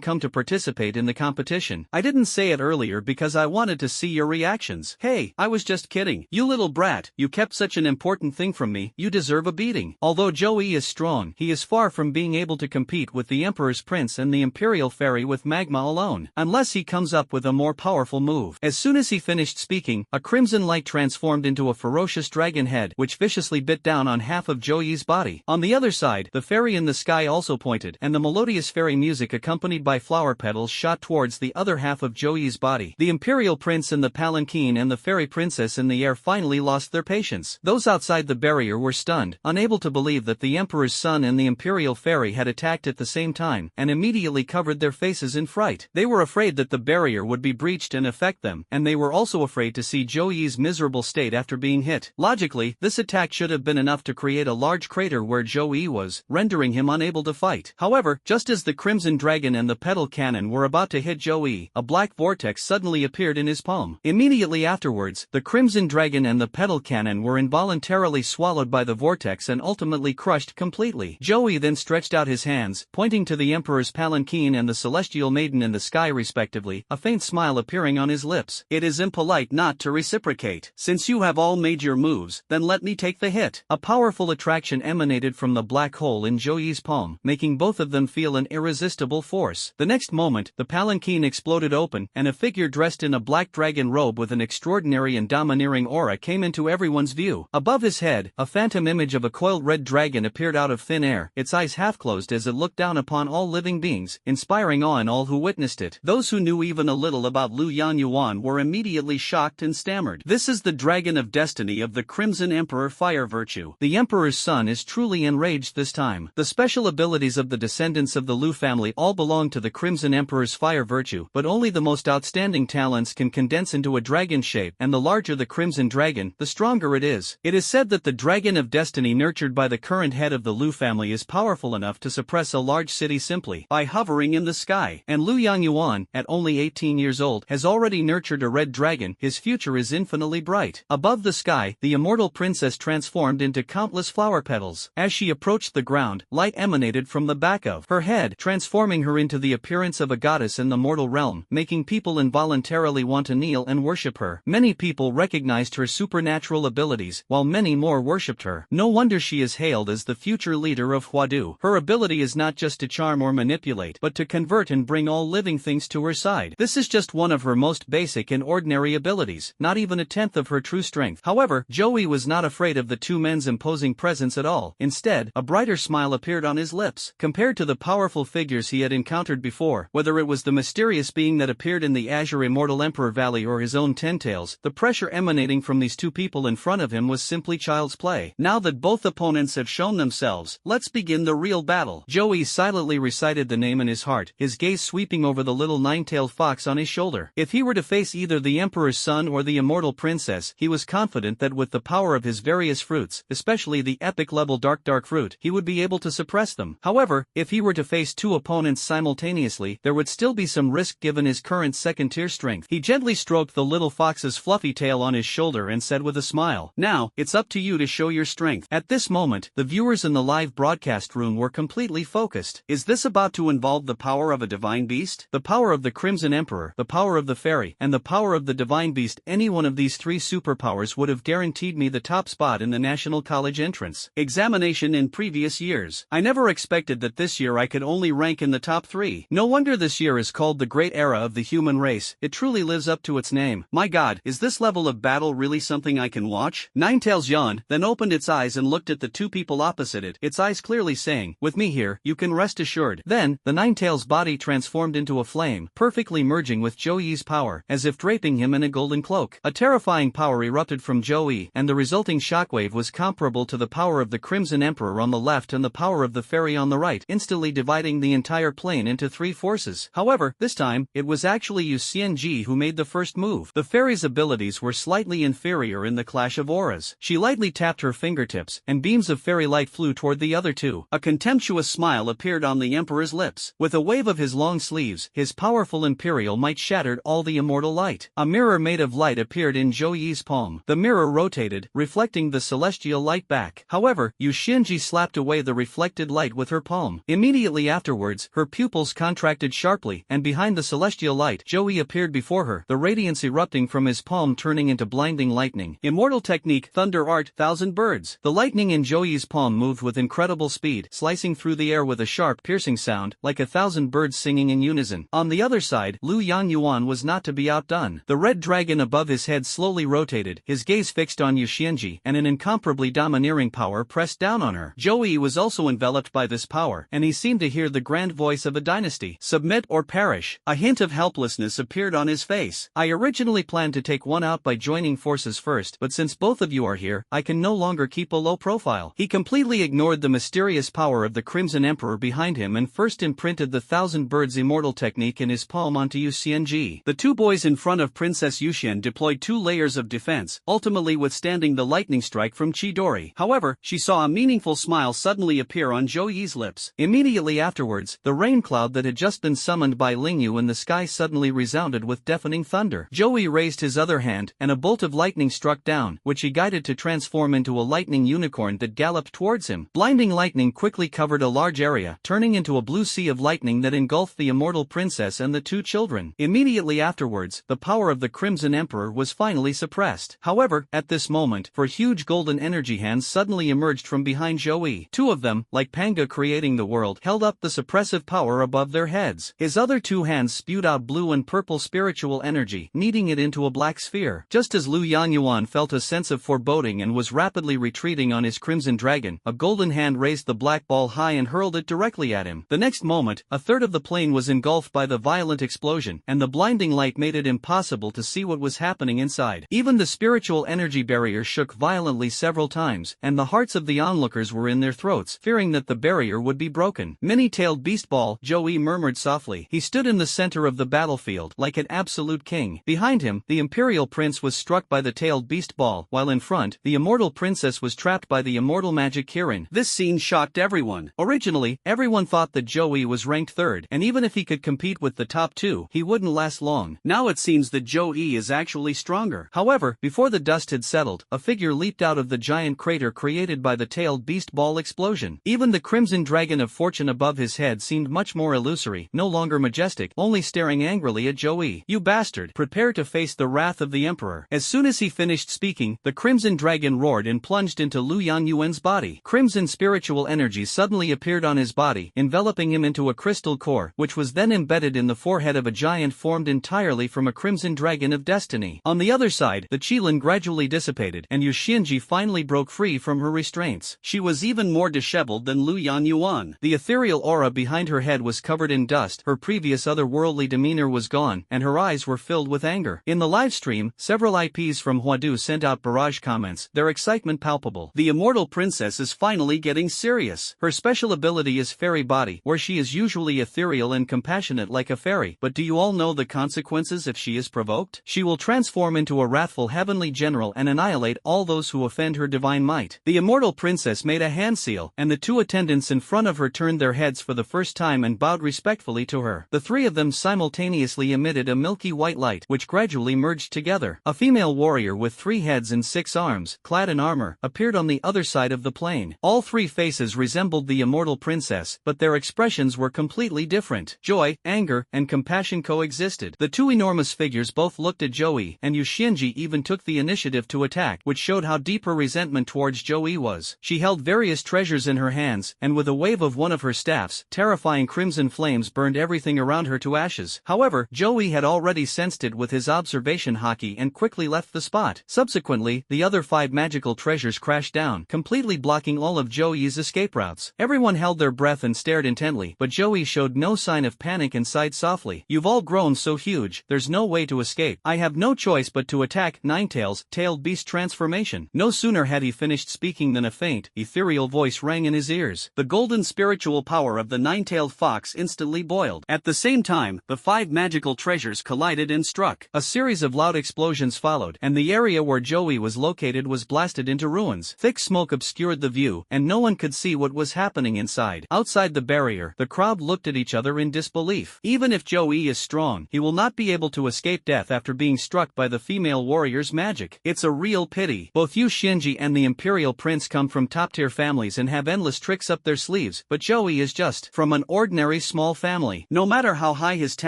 come to participate in the competition. I didn't didn't say it earlier because I wanted to see your reactions. Hey, I was just kidding. You little brat, you kept such an important thing from me, you deserve a beating. Although Joey is strong, he is far from being able to compete with the Emperor's Prince and the Imperial Fairy with Magma alone, unless he comes up with a more powerful move. As soon as he finished speaking, a crimson light transformed into a ferocious dragon head which viciously bit down on half of Joey's body. On the other side, the fairy in the sky also pointed, and the melodious fairy music accompanied by flower petals shot towards the other half of Joey's body. The Imperial Prince in the palanquin and the Fairy Princess in the air finally lost their patience. Those outside the barrier were stunned, unable to believe that the Emperor's son and the Imperial Fairy had attacked at the same time, and immediately covered their faces in fright. They were afraid that the barrier would be breached and affect them, and they were also afraid to see Joey's miserable state after being hit. Logically, this attack should have been enough to create a large crater where Joey was, rendering him unable to fight. However, just as the Crimson Dragon and the Petal Cannon were about to hit Joey, a black vortex suddenly appeared in his palm. Immediately afterwards, the Crimson Dragon and the Petal Cannon were involuntarily swallowed by the vortex and ultimately crushed completely. Joey then stretched out his hands, pointing to the Emperor's palanquin and the Celestial Maiden in the sky respectively, a faint smile appearing on his lips. It is impolite not to reciprocate. Since you have all made your moves, then let me take the hit. A powerful attraction emanated from the black hole in Joey's palm, making both of them feel an irresistible force. The next moment, the palanquin exploded open, and a figure dressed in a black dragon robe with an extraordinary and domineering aura came into everyone's view. Above his head, a phantom image of a coiled red dragon appeared out of thin air, its eyes half closed as it looked down upon all living beings, inspiring awe in all who witnessed it. Those who knew even a little about Lu Yuan were immediately shocked and stammered. This is the Dragon of Destiny of the Crimson Emperor Fire Virtue. The Emperor's son is truly enraged this time. The special abilities of the descendants of the Lu family all belong to the Crimson Emperor's Fire Virtue, but only the most outstanding talents can condense into a dragon shape, and the larger the Crimson Dragon, the stronger it is. It is said that the Dragon of Destiny nurtured by the current head of the Lu family is powerful enough to suppress a large city simply by hovering in the sky, and Lu Yuan, at only 18 years old, has already nurtured a red dragon. His future is infinitely bright. Above the sky, the immortal princess transformed into countless flower petals. As she approached the ground, light emanated from the back of her head, transforming her into the appearance of a goddess in the mortal realm, making people involuntarily want to kneel and worship her. Many people recognized her supernatural abilities, while many more worshipped her. No wonder she is hailed as the future leader of Huadu. Her ability is not just to charm or manipulate, but to convert and bring all living things to her side. This is just one of her most basic and ordinary abilities, not even a tenth of her true strength. However, Joey was not afraid of the two men's imposing presence at all. Instead, a brighter smile appeared on his lips. Compared to the powerful figures he had encountered before, whether it was the mysterious being that appeared in the Azure Immortal Emperor Valley or his own Ten-Tails, the pressure emanating from these two people in front of him was simply child's play. Now that both opponents have shown themselves, let's begin the real battle. Joey silently recited the name in his heart, his gaze sweeping over the little nine-tailed fox on his shoulder. If he were to face either the Emperor's son or the immortal princess, he was confident that with the power of his various fruits, especially the epic-level dark fruit, he would be able to suppress them. However, if he were to face two opponents simultaneously, there would still be some risk given his current second-tier strength. He gently stroked the little fox's fluffy tail on his shoulder and said with a smile, "Now, it's up to you to show your strength." At this moment, the viewers in the live broadcast room were completely focused. Is this about to involve the power of a divine beast? The power of the Crimson Emperor, the power of the fairy, and the power of the divine beast? Any one of these three superpowers would have guaranteed me the top spot in the National College entrance examination in previous years. I never expected that this year I could only rank in the top 3. No wonder this year is called the Great Era of the Human Race. It truly lives up to its name. My god, is this level of battle really something I can watch? Ninetales yawned, then opened its eyes and looked at the two people opposite it, its eyes clearly saying, "With me here, you can rest assured." Then, the Ninetales' body transformed into a flame, perfectly merging with Joey's power, as if draping him in a golden cloak. A terrifying power erupted from Joey, and the resulting shockwave was comparable to the power of the Crimson Emperor on the left and the power of the fairy on the right, instantly dividing the entire plane into 3 forces. However, this time, it was actually Yu Xianji who made the first move. The fairy's abilities were slightly inferior in the clash of auras. She lightly tapped her fingertips, and beams of fairy light flew toward the other two. A contemptuous smile appeared on the Emperor's lips. With a wave of his long sleeves, his powerful imperial might shattered all the immortal light. A mirror made of light appeared in Joey's palm. The mirror rotated, reflecting the celestial light back. However, Yu Xianji slapped away the reflected light with her palm. Immediately afterwards, her pupils contracted sharply, and behind the celestial celestial light, Joey appeared before her, the radiance erupting from his palm turning into blinding lightning. Immortal technique, Thunder Art, Thousand Birds. The lightning in Joey's palm moved with incredible speed, slicing through the air with a sharp, piercing sound, like 1,000 birds singing in unison. On the other side, Lu Yangyuan was not to be outdone. The red dragon above his head slowly rotated, his gaze fixed on Yu Xianji, and an incomparably domineering power pressed down on her. Joey was also enveloped by this power, and he seemed to hear the grand voice of a dynasty. Submit or perish. A hint of helplessness appeared on his face. I originally planned to take one out by joining forces first, but since both of you are here, I can no longer keep a low profile. He completely ignored the mysterious power of the Crimson Emperor behind him and first imprinted the Thousand Birds immortal technique in his palm onto Yu Xianji. The two boys in front of Princess Yuxian deployed 2 layers of defense, ultimately withstanding the lightning strike from Chidori. However, she saw a meaningful smile suddenly appear on Joey's lips. Immediately afterwards, the rain cloud that had just been summoned by Lingyu in the sky suddenly resounded with deafening thunder. Joey raised his other hand, and a bolt of lightning struck down, which he guided to transform into a lightning unicorn that galloped towards him. Blinding lightning quickly covered a large area, turning into a blue sea of lightning that engulfed the immortal princess and the 2 children. Immediately afterwards, the power of the Crimson Emperor was finally suppressed. However, at this moment, 4 huge golden energy hands suddenly emerged from behind Joey. 2 of them, like Panga creating the world, held up the suppressive power above their heads. His other 2 hands spewed out blue and purple spiritual energy, kneading it into a black sphere. Just as Lu Yangyuan felt a sense of foreboding and was rapidly retreating on his crimson dragon, a golden hand raised the black ball high and hurled it directly at him. The next moment, a third of the plane was engulfed by the violent explosion, and the blinding light made it impossible to see what was happening inside. Even the spiritual energy barrier shook violently several times, and the hearts of the onlookers were in their throats, fearing that the barrier would be broken. Many-tailed beast ball, Joey murmured softly. He stood in the center of the battlefield, like an absolute king. Behind him, the imperial prince was struck by the tailed beast ball, while in front, the immortal princess was trapped by the immortal magic Kirin. This scene shocked everyone. Originally, everyone thought that Joey was ranked 3rd, and even if he could compete with the top 2, he wouldn't last long. Now it seems that Joey is actually stronger. However, before the dust had settled, a figure leaped out of the giant crater created by the tailed beast ball explosion. Even the crimson dragon of fortune above his head seemed much more illusory, no longer majestic, only staring angrily at Joey. You bastard, prepare to face the wrath of the emperor. As soon as he finished speaking, the crimson dragon roared and plunged into Lu Yangyuan's body. Crimson spiritual energy suddenly appeared on his body, enveloping him into a crystal core, which was then embedded in the forehead of a giant formed entirely from a crimson dragon of destiny. On the other side, the Qilin gradually dissipated, and Yu Xianji finally broke free from her restraints. She was even more disheveled than Lu Yangyuan. The ethereal aura behind her head was covered in dust, her previous otherworldly demeanor was gone, and her eyes were filled with anger. In the live stream, several IPs from Huadu sent out barrage comments, their excitement palpable. The immortal princess is finally getting serious. Her special ability is fairy body, where she is usually ethereal and compassionate like a fairy, but do you all know the consequences if she is provoked? She will transform into a wrathful heavenly general and annihilate all those who offend her divine might. The immortal princess made a hand seal, and the 2 attendants in front of her turned their heads for the first time and bowed respectfully to her. The 3 of them simultaneously emitted a milky white light, which gradually merged together. A female warrior with 3 heads and 6 arms, clad in armor, appeared on the other side of the plane. All 3 faces resembled the immortal princess, but their expressions were completely different. Joy, anger, and compassion coexisted. The 2 enormous figures both looked at Joey, and Yu Xianji even took the initiative to attack, which showed how deep her resentment towards Joey was. She held various treasures in her hands, and with a wave of one of her staffs, terrifying crimson flames burned everything around her to ashes. However, Joey had already sensed it with his observation haki and quickly left the spot. Subsequently, the other 5 magical treasures crashed down, completely blocking all of Joey's escape routes. Everyone held their breath and stared intently, but Joey showed no sign of panic and sighed softly. You've all grown so huge, there's no way to escape. I have no choice but to attack. Ninetails, tailed beast transformation. No sooner had he finished speaking than a faint, ethereal voice rang in his ears. The golden spiritual power of the nine-tailed fox instantly boiled. At the same time, the 5 magical treasures collided and struck. A series of loud explosions followed, and the area where Joey was located was blasted into ruins. Thick smoke obscured the view, and no one could see what was happening inside. Outside the barrier, the crowd looked at each other in disbelief. Even if Joey is strong, he will not be able to escape death after being struck by the female warrior's magic. It's a real pity. Both Yu Xianji and the Imperial Prince come from top-tier families and have endless tricks up their sleeves, but Joey is just from an ordinary small family. No matter how high his talent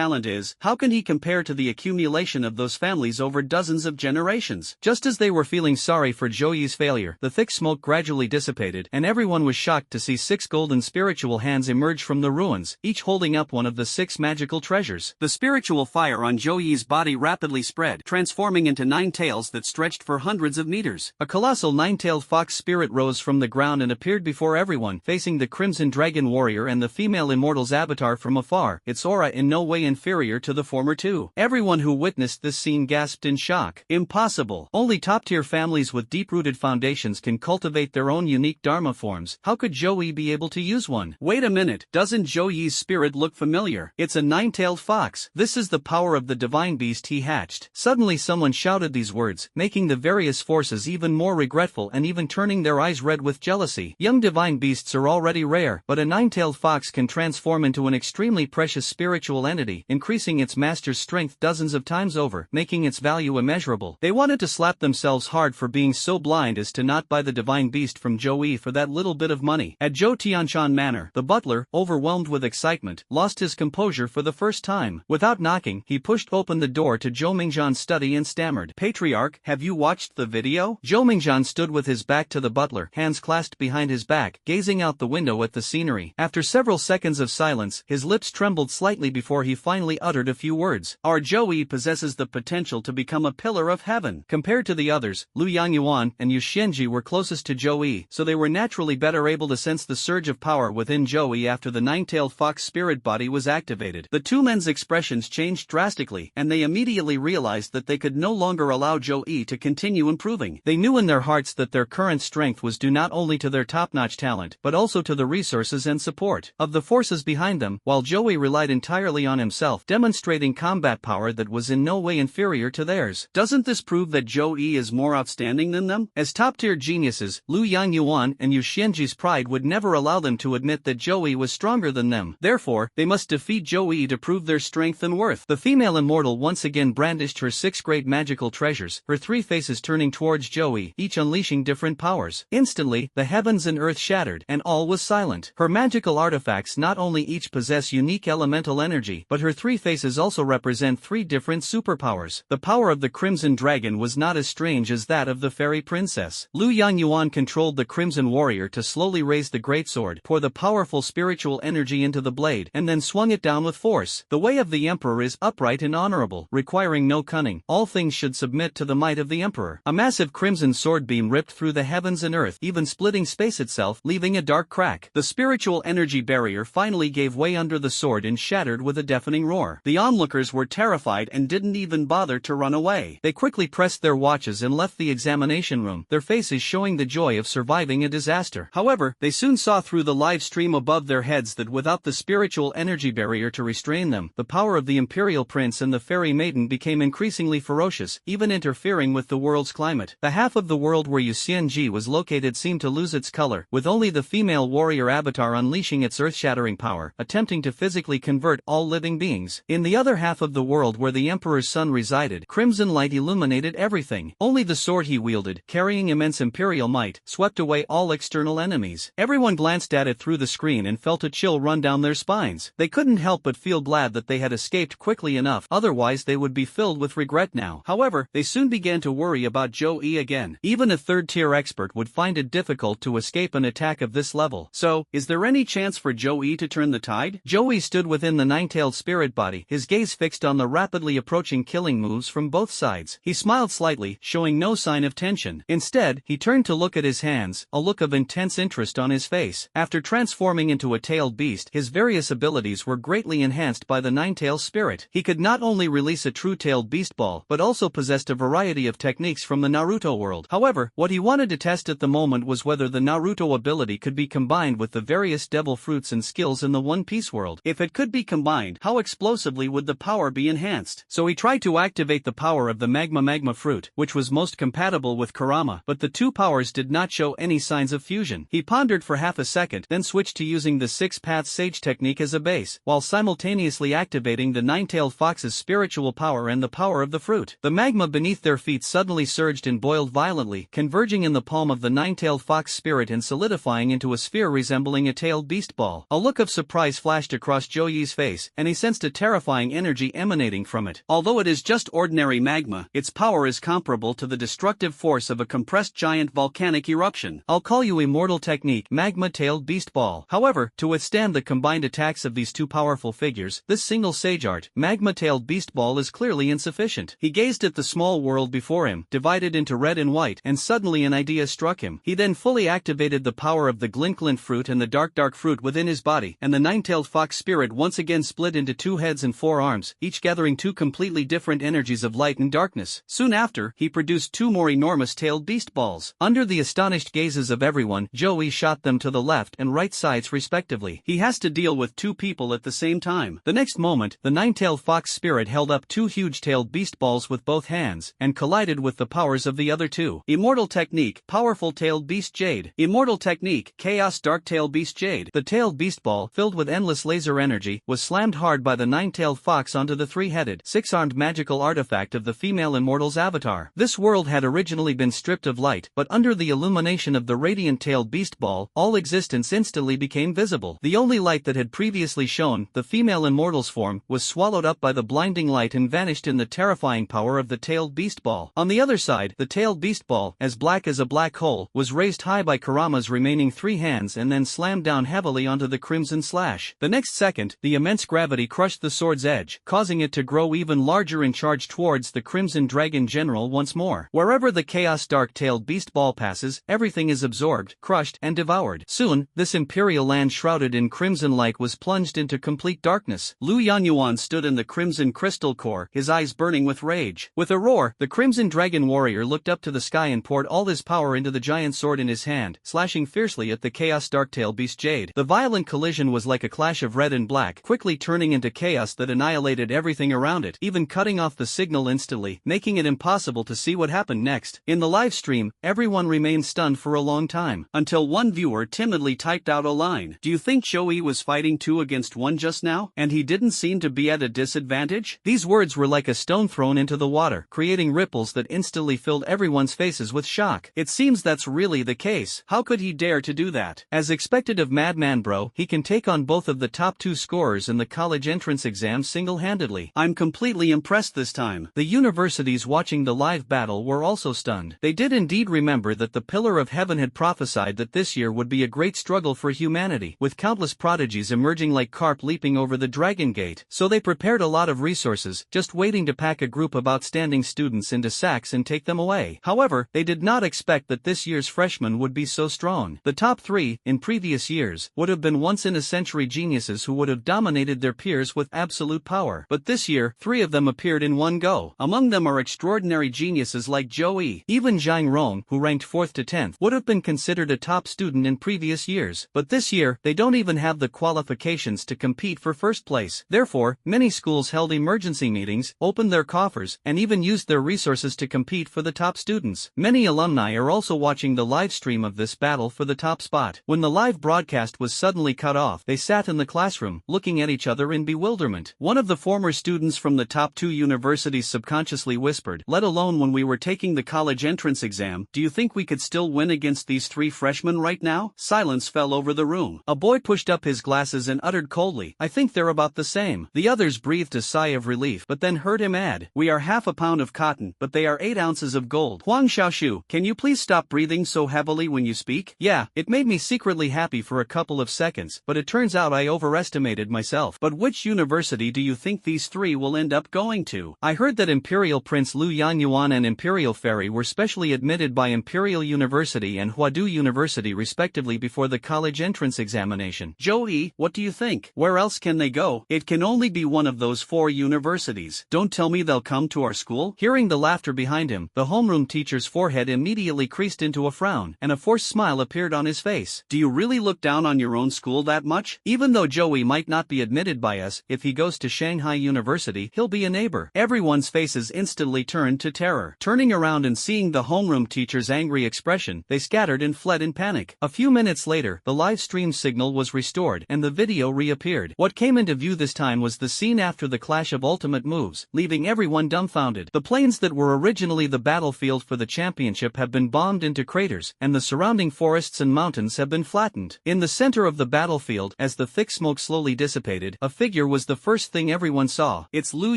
talent is, how can he compare to the accumulation of those families over dozens of generations? Just as they were feeling sorry for Zhou Yi's failure, the thick smoke gradually dissipated, and everyone was shocked to see 6 golden spiritual hands emerge from the ruins, each holding up one of the 6 magical treasures. The spiritual fire on Zhou Yi's body rapidly spread, transforming into 9 tails that stretched for hundreds of meters. A colossal 9-tailed fox spirit rose from the ground and appeared before everyone, facing the Crimson Dragon warrior and the female immortal's avatar from afar, its aura in no way inferior to the former two. Everyone who witnessed this scene gasped in shock. Impossible. Only top-tier families with deep-rooted foundations can cultivate their own unique Dharma forms. How could Zhou Yi be able to use one? Wait a minute, doesn't Zhou Yi's spirit look familiar? It's a 9-tailed fox. This is the power of the divine beast he hatched. Suddenly someone shouted these words, making the various forces even more regretful and even turning their eyes red with jealousy. Young divine beasts are already rare, but a 9-tailed fox can transform into an extremely precious spiritual entity, increasing its master's strength dozens of times over, making its value immeasurable. They wanted to slap themselves hard for being so blind as to not buy the divine beast from Zhou Yi for that little bit of money. At Zhou Tianshan Manor, the butler, overwhelmed with excitement, lost his composure for the first time. Without knocking, he pushed open the door to Zhou Mingzhan's study and stammered, "Patriarch, have you watched the video?" Zhou Mingzhan stood with his back to the butler, hands clasped behind his back, gazing out the window at the scenery. After several seconds of silence, his lips trembled slightly before he finally uttered a few words. "Our Zhou Yi possesses the potential to become a pillar of heaven." Compared to the others, Lu Yangyuan and Yu Xianji were closest to Zhou Yi, so they were naturally better able to sense the surge of power within Zhou Yi after the 9-tailed fox spirit body was activated. The two men's expressions changed drastically, and they immediately realized that they could no longer allow Zhou Yi to continue improving. They knew in their hearts that their current strength was due not only to their top-notch talent, but also to the resources and support of the forces behind them, while Zhou Yi relied entirely on himself, demonstrating combat power that was in no way inferior to theirs. Doesn't this prove that Zhou Yi is more outstanding than them? As top-tier geniuses, Lu Yangyuan and Yu Xianji's pride would never allow them to admit that Zhou Yi was stronger than them. Therefore, they must defeat Zhou Yi to prove their strength and worth. The female immortal once again brandished her 6 great magical treasures, her 3 faces turning towards Zhou Yi, each unleashing different powers. Instantly, the heavens and earth shattered, and all was silent. Her magical artifacts not only each possess unique elemental energy, but her 3 faces also represent 3 different superpowers. The power of the Crimson Dragon was not as strange as that of the fairy princess. Lu Yangyuan controlled the Crimson Warrior to slowly raise the greatsword, pour the powerful spiritual energy into the blade, and then swung it down with force. The way of the Emperor is upright and honorable, requiring no cunning. All things should submit to the might of the Emperor. A massive crimson sword beam ripped through the heavens and earth, even splitting space itself, leaving a dark crack. The spiritual energy barrier finally gave way under the sword and shattered with a deafening roar. The onlookers were terrified and didn't even bother to run away. They quickly pressed their watches and left the examination room, their faces showing the joy of surviving a disaster. However, they soon saw through the live stream above their heads that without the spiritual energy barrier to restrain them, the power of the Imperial Prince and the Fairy Maiden became increasingly ferocious, even interfering with the world's climate. The half of the world where Yu Xianji was located seemed to lose its color, with only the female warrior avatar unleashing its earth-shattering power, attempting to physically convert all living beings. In the other half of the world where the Emperor's son resided, crimson light illuminated everything. Only the sword he wielded, carrying immense imperial might, swept away all external enemies. Everyone glanced at it through the screen and felt a chill run down their spines. They couldn't help but feel glad that they had escaped quickly enough, otherwise they would be filled with regret now. However, they soon began to worry about Zhou Yi again. Even a third-tier expert would find it difficult to escape an attack of this level. So, is there any chance for Zhou Yi to turn the tide? Zhou Yi stood within the 9-tailed spirit body, his gaze fixed on the rapidly approaching killing moves from both sides. He smiled slightly, showing no sign of tension. Instead, he turned to look at his hands, a look of intense interest on his face. After transforming into a tailed beast, his various abilities were greatly enhanced by the 9-tailed spirit. He could not only release a true tailed beast ball, but also possessed a variety of techniques from the Naruto world. However, what he wanted to test at the moment was whether the Naruto ability could be combined with the various devil fruits and skills in the One Piece world. If it could be combined, how explosively would the power be enhanced? So he tried to activate the power of the magma fruit, which was most compatible with Kurama, but the two powers did not show any signs of fusion. He pondered for half a second, then switched to using the 6-path sage technique as a base, while simultaneously activating the 9-tailed fox's spiritual power and the power of the fruit. The magma beneath their feet suddenly surged and boiled violently, converging in the palm of the 9-tailed fox spirit and solidifying into a sphere resembling a tailed beast ball. A look of surprise flashed across Zhou Yi's face, and he sensed sensed a terrifying energy emanating from it. Although it is just ordinary magma, its power is comparable to the destructive force of a compressed giant volcanic eruption. I'll call you Immortal Technique Magma-Tailed Beast Ball. However, to withstand the combined attacks of these two powerful figures, this single sage art, Magma-Tailed Beast Ball, is clearly insufficient. He gazed at the small world before him, divided into red and white, and suddenly an idea struck him. He then fully activated the power of the Glint fruit and the dark fruit within his body, and the nine-tailed fox spirit once again split into two heads and four arms, each gathering two completely different energies of light and darkness. Soon after, he produced two more enormous tailed beast balls. Under the astonished gazes of everyone, Joey shot them to the left and right sides respectively. He has to deal with two people at the same time. The next moment, the nine-tailed fox spirit held up two huge tailed beast balls with both hands, and collided with the powers of the other two. Immortal Technique Powerful Tailed Beast Jade. Immortal Technique Chaos Dark Tailed Beast Jade. The tailed beast ball, filled with endless laser energy, was slammed hard by the nine-tailed fox onto the three-headed, six-armed magical artifact of the female immortal's avatar. This world had originally been stripped of light, but under the illumination of the radiant-tailed beast ball, all existence instantly became visible. The only light that had previously shone, the female immortal's form, was swallowed up by the blinding light and vanished in the terrifying power of the tailed beast ball. On the other side, the tailed beast ball, as black as a black hole, was raised high by Kurama's remaining three hands and then slammed down heavily onto the crimson slash. The next second, the immense gravity crushed the sword's edge, causing it to grow even larger and charge towards the Crimson Dragon General once more. Wherever the Chaos Dark-tailed beast ball passes, everything is absorbed, crushed, and devoured. Soon, this imperial land shrouded in crimson light was plunged into complete darkness. Lu Yanyuan stood in the crimson crystal core, his eyes burning with rage. With a roar, the Crimson Dragon warrior looked up to the sky and poured all his power into the giant sword in his hand, slashing fiercely at the Chaos Dark-tailed beast Jade. The violent collision was like a clash of red and black, quickly turning into chaos that annihilated everything around it, even cutting off the signal instantly, making it impossible to see what happened next. In the live stream, everyone remained stunned for a long time, until one viewer timidly typed out a line. Do you think Joey was fighting 2 against 1 just now, and he didn't seem to be at a disadvantage? These words were like a stone thrown into the water, creating ripples that instantly filled everyone's faces with shock. It seems that's really the case. How could he dare to do that? As expected of Madman Bro, he can take on both of the top 2 scorers in the college entrance exam single-handedly. I'm completely impressed this time. The universities watching the live battle were also stunned. They did indeed remember that the Pillar of Heaven had prophesied that this year would be a great struggle for humanity, with countless prodigies emerging like carp leaping over the Dragon Gate. So they prepared a lot of resources, just waiting to pack a group of outstanding students into sacks and take them away. However, they did not expect that this year's freshmen would be so strong. The top 3, in previous years, would have been once-in-a-century geniuses who would have dominated their peers with absolute power. But this year, 3 of them appeared in one go. Among them are extraordinary geniuses like Joey. Even Zhang Rong, who ranked 4th to 10th, would have been considered a top student in previous years. But this year, they don't even have the qualifications to compete for first place. Therefore, many schools held emergency meetings, opened their coffers, and even used their resources to compete for the top students. Many alumni are also watching the live stream of this battle for the top spot. When the live broadcast was suddenly cut off, they sat in the classroom, looking at each other in bewilderment. One of the former students from the top 2 universities subconsciously whispered, "Let alone when we were taking the college entrance exam, do you think we could still win against these 3 freshmen right now?" Silence fell over the room. A boy pushed up his glasses and uttered coldly, "I think they're about the same." The others breathed a sigh of relief, but then heard him add, "We are half a pound of cotton, but they are 8 ounces of gold." Huang Xiaoshu, can you please stop breathing so heavily when you speak? Yeah, it made me secretly happy for a couple of seconds, but it turns out I overestimated myself. But which university do you think these 3 will end up going to? I heard that Imperial Prince Lu Yanyuan and Imperial Fairy were specially admitted by Imperial University and Huadu University respectively before the college entrance examination. Joey, what do you think? Where else can they go? It can only be one of those 4 universities. Don't tell me they'll come to our school? Hearing the laughter behind him, the homeroom teacher's forehead immediately creased into a frown, and a forced smile appeared on his face. Do you really look down on your own school that much? Even though Joey might not be admitted by us, if he goes to Shanghai University, he'll be a neighbor. Everyone's faces instantly turned to terror. Turning around and seeing the homeroom teacher's angry expression, they scattered and fled in panic. A few minutes later, the live stream signal was restored, and the video reappeared. What came into view this time was the scene after the clash of ultimate moves, leaving everyone dumbfounded. The plains that were originally the battlefield for the championship have been bombed into craters, and the surrounding forests and mountains have been flattened. In the center of the battlefield, as the thick smoke slowly dissipated, a figure figure was the first thing everyone saw. It's Liu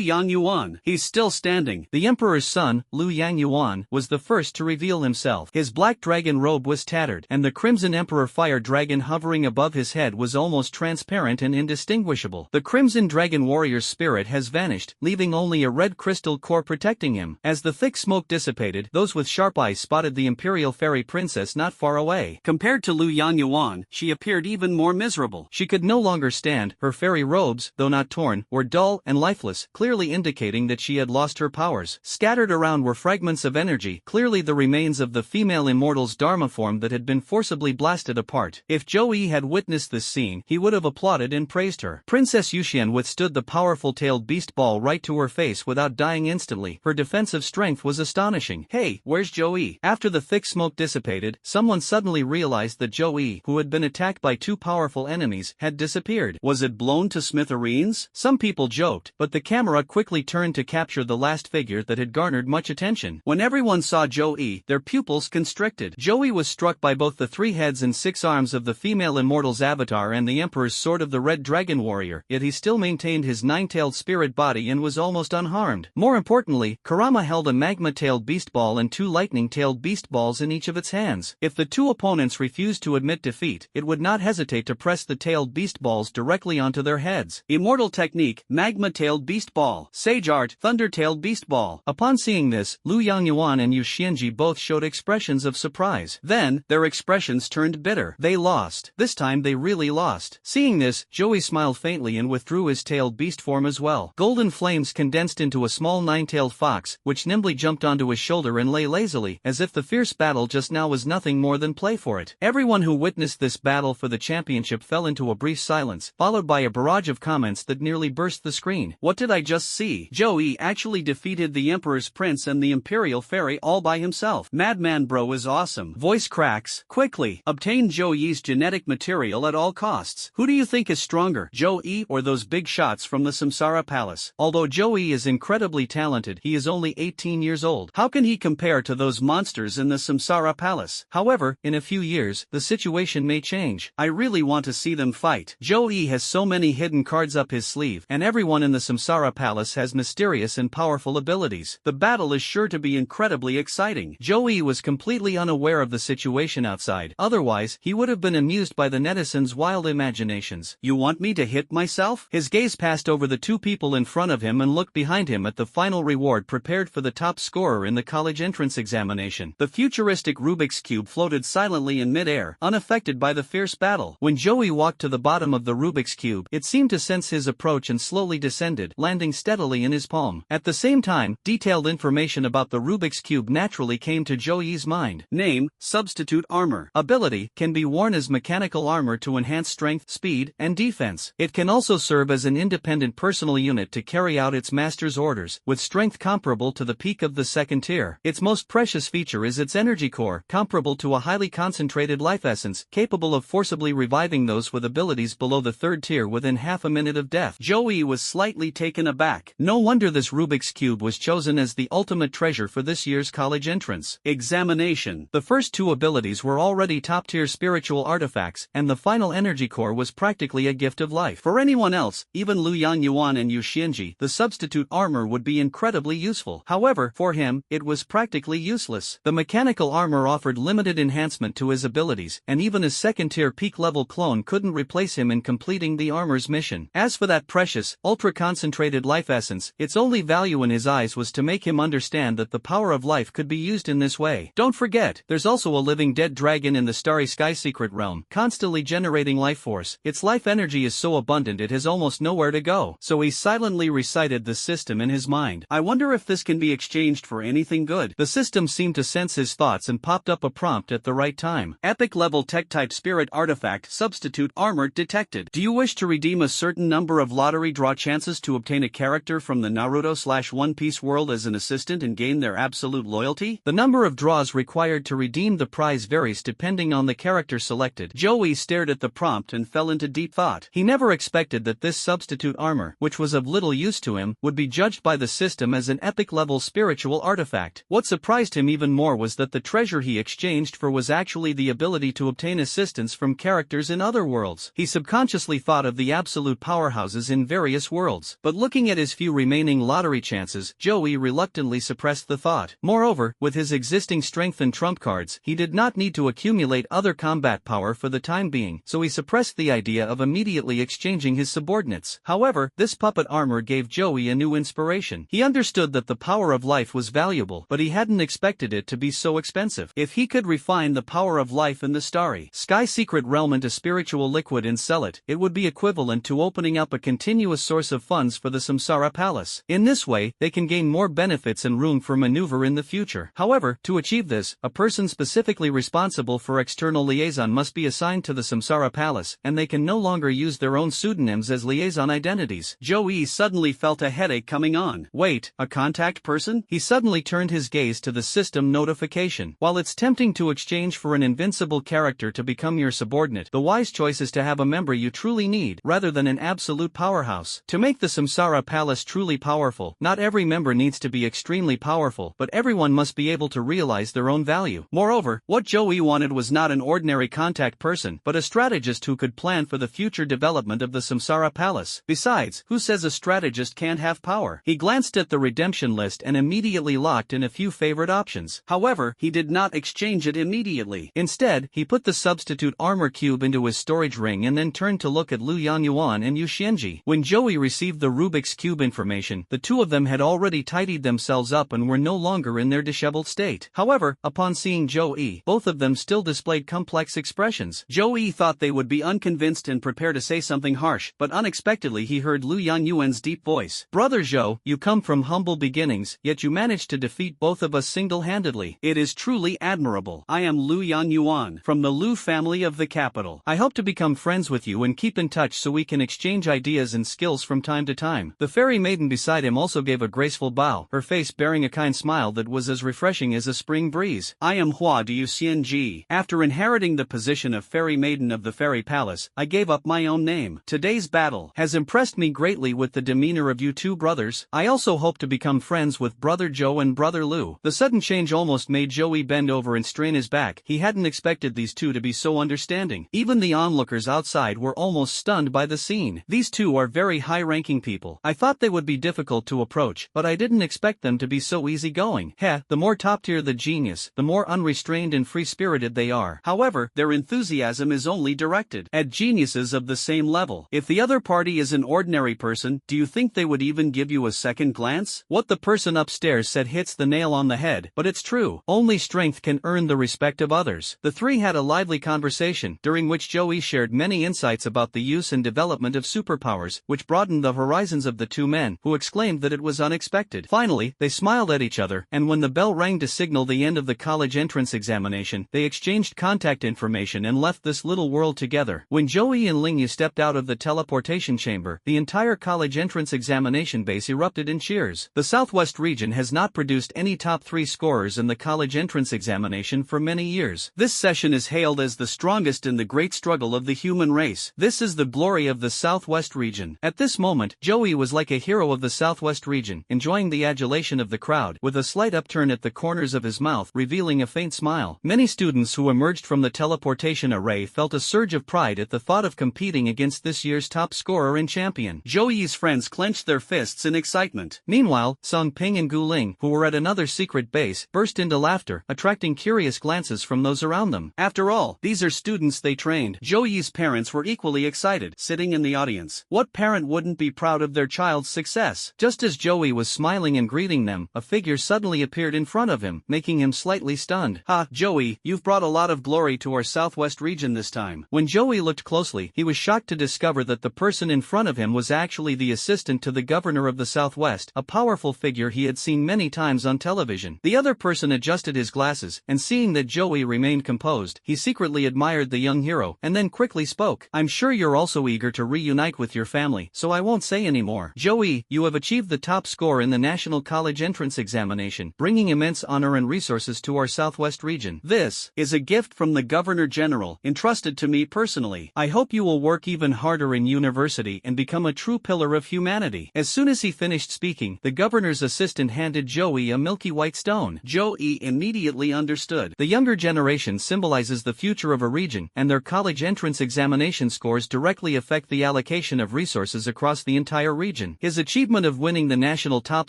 Yangyuan. He's still standing. The emperor's son, Liu Yangyuan, was the first to reveal himself. His black dragon robe was tattered, and the crimson emperor fire dragon hovering above his head was almost transparent and indistinguishable. The crimson dragon warrior's spirit has vanished, leaving only a red crystal core protecting him. As the thick smoke dissipated, those with sharp eyes spotted the imperial fairy princess not far away. Compared to Liu Yangyuan, she appeared even more miserable. She could no longer stand. Her fairy robes, though not torn, were dull and lifeless, clearly indicating that she had lost her powers. Scattered around were fragments of energy, clearly the remains of the female immortal's dharma form that had been forcibly blasted apart. If Zhou Yi had witnessed this scene, he would have applauded and praised her. Princess Yuxian withstood the powerful tailed beast ball right to her face without dying instantly. Her defensive strength was astonishing. Hey, where's Zhou Yi? After the thick smoke dissipated, someone suddenly realized that Zhou Yi, who had been attacked by two powerful enemies, had disappeared. Was it blown to smithereens? Some people joked, but the camera quickly turned to capture the last figure that had garnered much attention. When everyone saw Zhou Yi, their pupils constricted. Zhou Yi was struck by both the 3 heads and 6 arms of the female immortal's avatar and the emperor's sword of the red dragon warrior, yet he still maintained his 9-tailed spirit body and was almost unharmed. More importantly, Kurama held a magma-tailed beast ball and 2 lightning-tailed beast balls in each of its hands. If the 2 opponents refused to admit defeat, it would not hesitate to press the tailed beast balls directly onto their heads. Immortal technique, magma-tailed beast ball. Sage art, thunder-tailed beast ball. Upon seeing this, Liu Yangyuan and Yu Xianji both showed expressions of surprise. Then, their expressions turned bitter. They lost. This time they really lost. Seeing this, Zhou Yi smiled faintly and withdrew his tailed beast form as well. Golden flames condensed into a small 9-tailed fox, which nimbly jumped onto his shoulder and lay lazily, as if the fierce battle just now was nothing more than play for it. Everyone who witnessed this battle for the championship fell into a brief silence, followed by a barrage of comments that nearly burst the screen. What did I just see? Zhou Yi actually defeated the Emperor's Prince and the Imperial Fairy all by himself. Madman bro is awesome. Voice cracks. Quickly, obtain Zhou Yi's genetic material at all costs. Who do you think is stronger, Zhou Yi or those big shots from the Samsara Palace? Although Zhou Yi is incredibly talented, he is only 18 years old. How can he compare to those monsters in the Samsara Palace? However, in a few years, the situation may change. I really want to see them fight. Zhou Yi has so many hidden cards up his sleeve, and everyone in the Samsara Palace has mysterious and powerful abilities. The battle is sure to be incredibly exciting. Zhou Yi was completely unaware of the situation outside. Otherwise, he would have been amused by the netizens' wild imaginations. You want me to hit myself? His gaze passed over the 2 people in front of him and looked behind him at the final reward prepared for the top scorer in the college entrance examination. The futuristic Rubik's Cube floated silently in mid-air, unaffected by the fierce battle. When Zhou Yi walked to the bottom of the Rubik's Cube, it seemed to sense his approach and slowly descended, landing steadily in his palm. At the same time, detailed information about the Rubik's Cube naturally came to Zhou Yi's mind. Name, substitute armor. Ability, can be worn as mechanical armor to enhance strength, speed, and defense. It can also serve as an independent personal unit to carry out its master's orders, with strength comparable to the peak of the 2nd tier. Its most precious feature is its energy core, comparable to a highly concentrated life essence, capable of forcibly reviving those with abilities below the 3rd tier within half a minute of death. Zhou Yi was slightly taken aback. No wonder this Rubik's Cube was chosen as the ultimate treasure for this year's college entrance examination. The first 2 abilities were already top-tier spiritual artifacts, and the final energy core was practically a gift of life. For anyone else, even Liu Yangyuan and Yu Xianji, the substitute armor would be incredibly useful. However, for him, it was practically useless. The mechanical armor offered limited enhancement to his abilities, and even his 2nd-tier peak-level clone couldn't replace him in completing the armor's mission. As for that precious, ultra-concentrated life essence, its only value in his eyes was to make him understand that the power of life could be used in this way. Don't forget, there's also a living dead dragon in the Starry Sky Secret Realm, constantly generating life force. Its life energy is so abundant it has almost nowhere to go. So he silently recited the system in his mind. I wonder if this can be exchanged for anything good. The system seemed to sense his thoughts and popped up a prompt at the right time. Epic level tech-type spirit artifact substitute armor detected. Do you wish to redeem a certain number of lottery draw chances to obtain a character from the Naruto/One Piece world as an assistant and gain their absolute loyalty? The number of draws required to redeem the prize varies depending on the character selected. Zhou Yi stared at the prompt and fell into deep thought. He never expected that this substitute armor, which was of little use to him, would be judged by the system as an epic-level spiritual artifact. What surprised him even more was that the treasure he exchanged for was actually the ability to obtain assistance from characters in other worlds. He subconsciously thought of the absolute powerhouses in various worlds. But looking at his few remaining lottery chances, Joey reluctantly suppressed the thought. Moreover, with his existing strength and trump cards, he did not need to accumulate other combat power for the time being, so he suppressed the idea of immediately exchanging his subordinates. However, this puppet armor gave Joey a new inspiration. He understood that the power of life was valuable, but he hadn't expected it to be so expensive. If he could refine the power of life in the starry sky secret realm into spiritual liquid and sell it, it would be equivalent to opening up a continuous source of funds for the Samsara Palace. In this way, they can gain more benefits and room for maneuver in the future. However, to achieve this, a person specifically responsible for external liaison must be assigned to the Samsara Palace, and they can no longer use their own pseudonyms as liaison identities. Joey suddenly felt a headache coming on. Wait, a contact person? He suddenly turned his gaze to the system notification. While it's tempting to exchange for an invincible character to become your subordinate, the wise choice is to have a member you truly need, rather than an absolute powerhouse. To make the Samsara Palace truly powerful, not every member needs to be extremely powerful, but everyone must be able to realize their own value. Moreover, what Joey wanted was not an ordinary contact person, but a strategist who could plan for the future development of the Samsara Palace. Besides, who says a strategist can't have power? He glanced at the redemption list and immediately locked in a few favorite options. However, he did not exchange it immediately. Instead, he put the substitute armor cube into his storage ring and then turned to look at Lu Yanyuan and Yu Xianji. When Joey received the Rubik's Cube information, the two of them had already tidied themselves up and were no longer in their disheveled state. However, upon seeing Joey, both of them still displayed complex expressions. Joey thought they would be unconvinced and prepare to say something harsh, but unexpectedly he heard Lu Yanyuan's deep voice. Brother Zhou, you come from humble beginnings, yet you managed to defeat both of us single-handedly. It is truly admirable. I am Lu Yanyuan, from the Lu family of the capital. I hope to become friends with you and keep in touch so we can exchange ideas and skills from time to time. The fairy maiden beside him also gave a graceful bow, her face bearing a kind smile that was as refreshing as a spring breeze. I am Hua Diu Xianji. After inheriting the position of fairy maiden of the fairy palace, I gave up my own name. Today's battle has impressed me greatly with the demeanor of you two brothers. I also hope to become friends with Brother Zhou and Brother Lu. The sudden change almost made Joey bend over and strain his back. He hadn't expected these two to be so understanding. Even the onlookers outside were almost stunned by the scene. These two are very high-ranking people. I thought they would be difficult to approach, but I didn't expect them to be so easygoing. Heh, the more top-tier the genius, the more unrestrained and free-spirited they are. However, their enthusiasm is only directed at geniuses of the same level. If the other party is an ordinary person, do you think they would even give you a second glance? What the person upstairs said hits the nail on the head, but it's true. Only strength can earn the respect of others. The three had a lively conversation, during which Joey shared many insights about the use and development of superpowers, which broadened the horizons of the two men, who exclaimed that it was unexpected. Finally, they smiled at each other, and when the bell rang to signal the end of the college entrance examination, they exchanged contact information and left this little world together. When Joey and Lingyu stepped out of the teleportation chamber, the entire college entrance examination base erupted in cheers. The Southwest region has not produced any top 3 scorers in the college entrance examination for many years. This session is hailed as the strongest in the great struggle of the human race. This is the glory of the Southwest region. At this moment, Joey was like a hero of the Southwest region, enjoying the adulation of the crowd, with a slight upturn at the corners of his mouth, revealing a faint smile. Many students who emerged from the teleportation array felt a surge of pride at the thought of competing against this year's top scorer and champion. Joey's friends clenched their fists in excitement. Meanwhile, Song Ping and Gu Ling, who were at another secret base, burst into laughter, attracting curious glances from those around them. After all, these are students they trained. Joey's parents were equally excited, sitting in the audience. What parent wouldn't be proud of their child's success? Just as Joey was smiling and greeting them, a figure suddenly appeared in front of him, making him slightly stunned. Ha, Joey, you've brought a lot of glory to our Southwest region this time. When Joey looked closely, he was shocked to discover that the person in front of him was actually the assistant to the governor of the Southwest, a powerful figure he had seen many times on television. The other person adjusted his glasses, and seeing that Joey remained composed, he secretly admired the young hero, and then quickly spoke. I'm sure you're also eager to reunite with your family, so I won't say any more. Joey, you have achieved the top score in the National College Entrance Examination, bringing immense honor and resources to our Southwest region. This is a gift from the Governor General, entrusted to me personally. I hope you will work even harder in university and become a true pillar of humanity. As soon as he finished speaking, the governor's assistant handed Joey a milky white stone. Joey immediately understood. The younger generation symbolizes the future of a region, and their college entrance examination scores directly affect the allocation of resources across the entire region. His achievement of winning the national top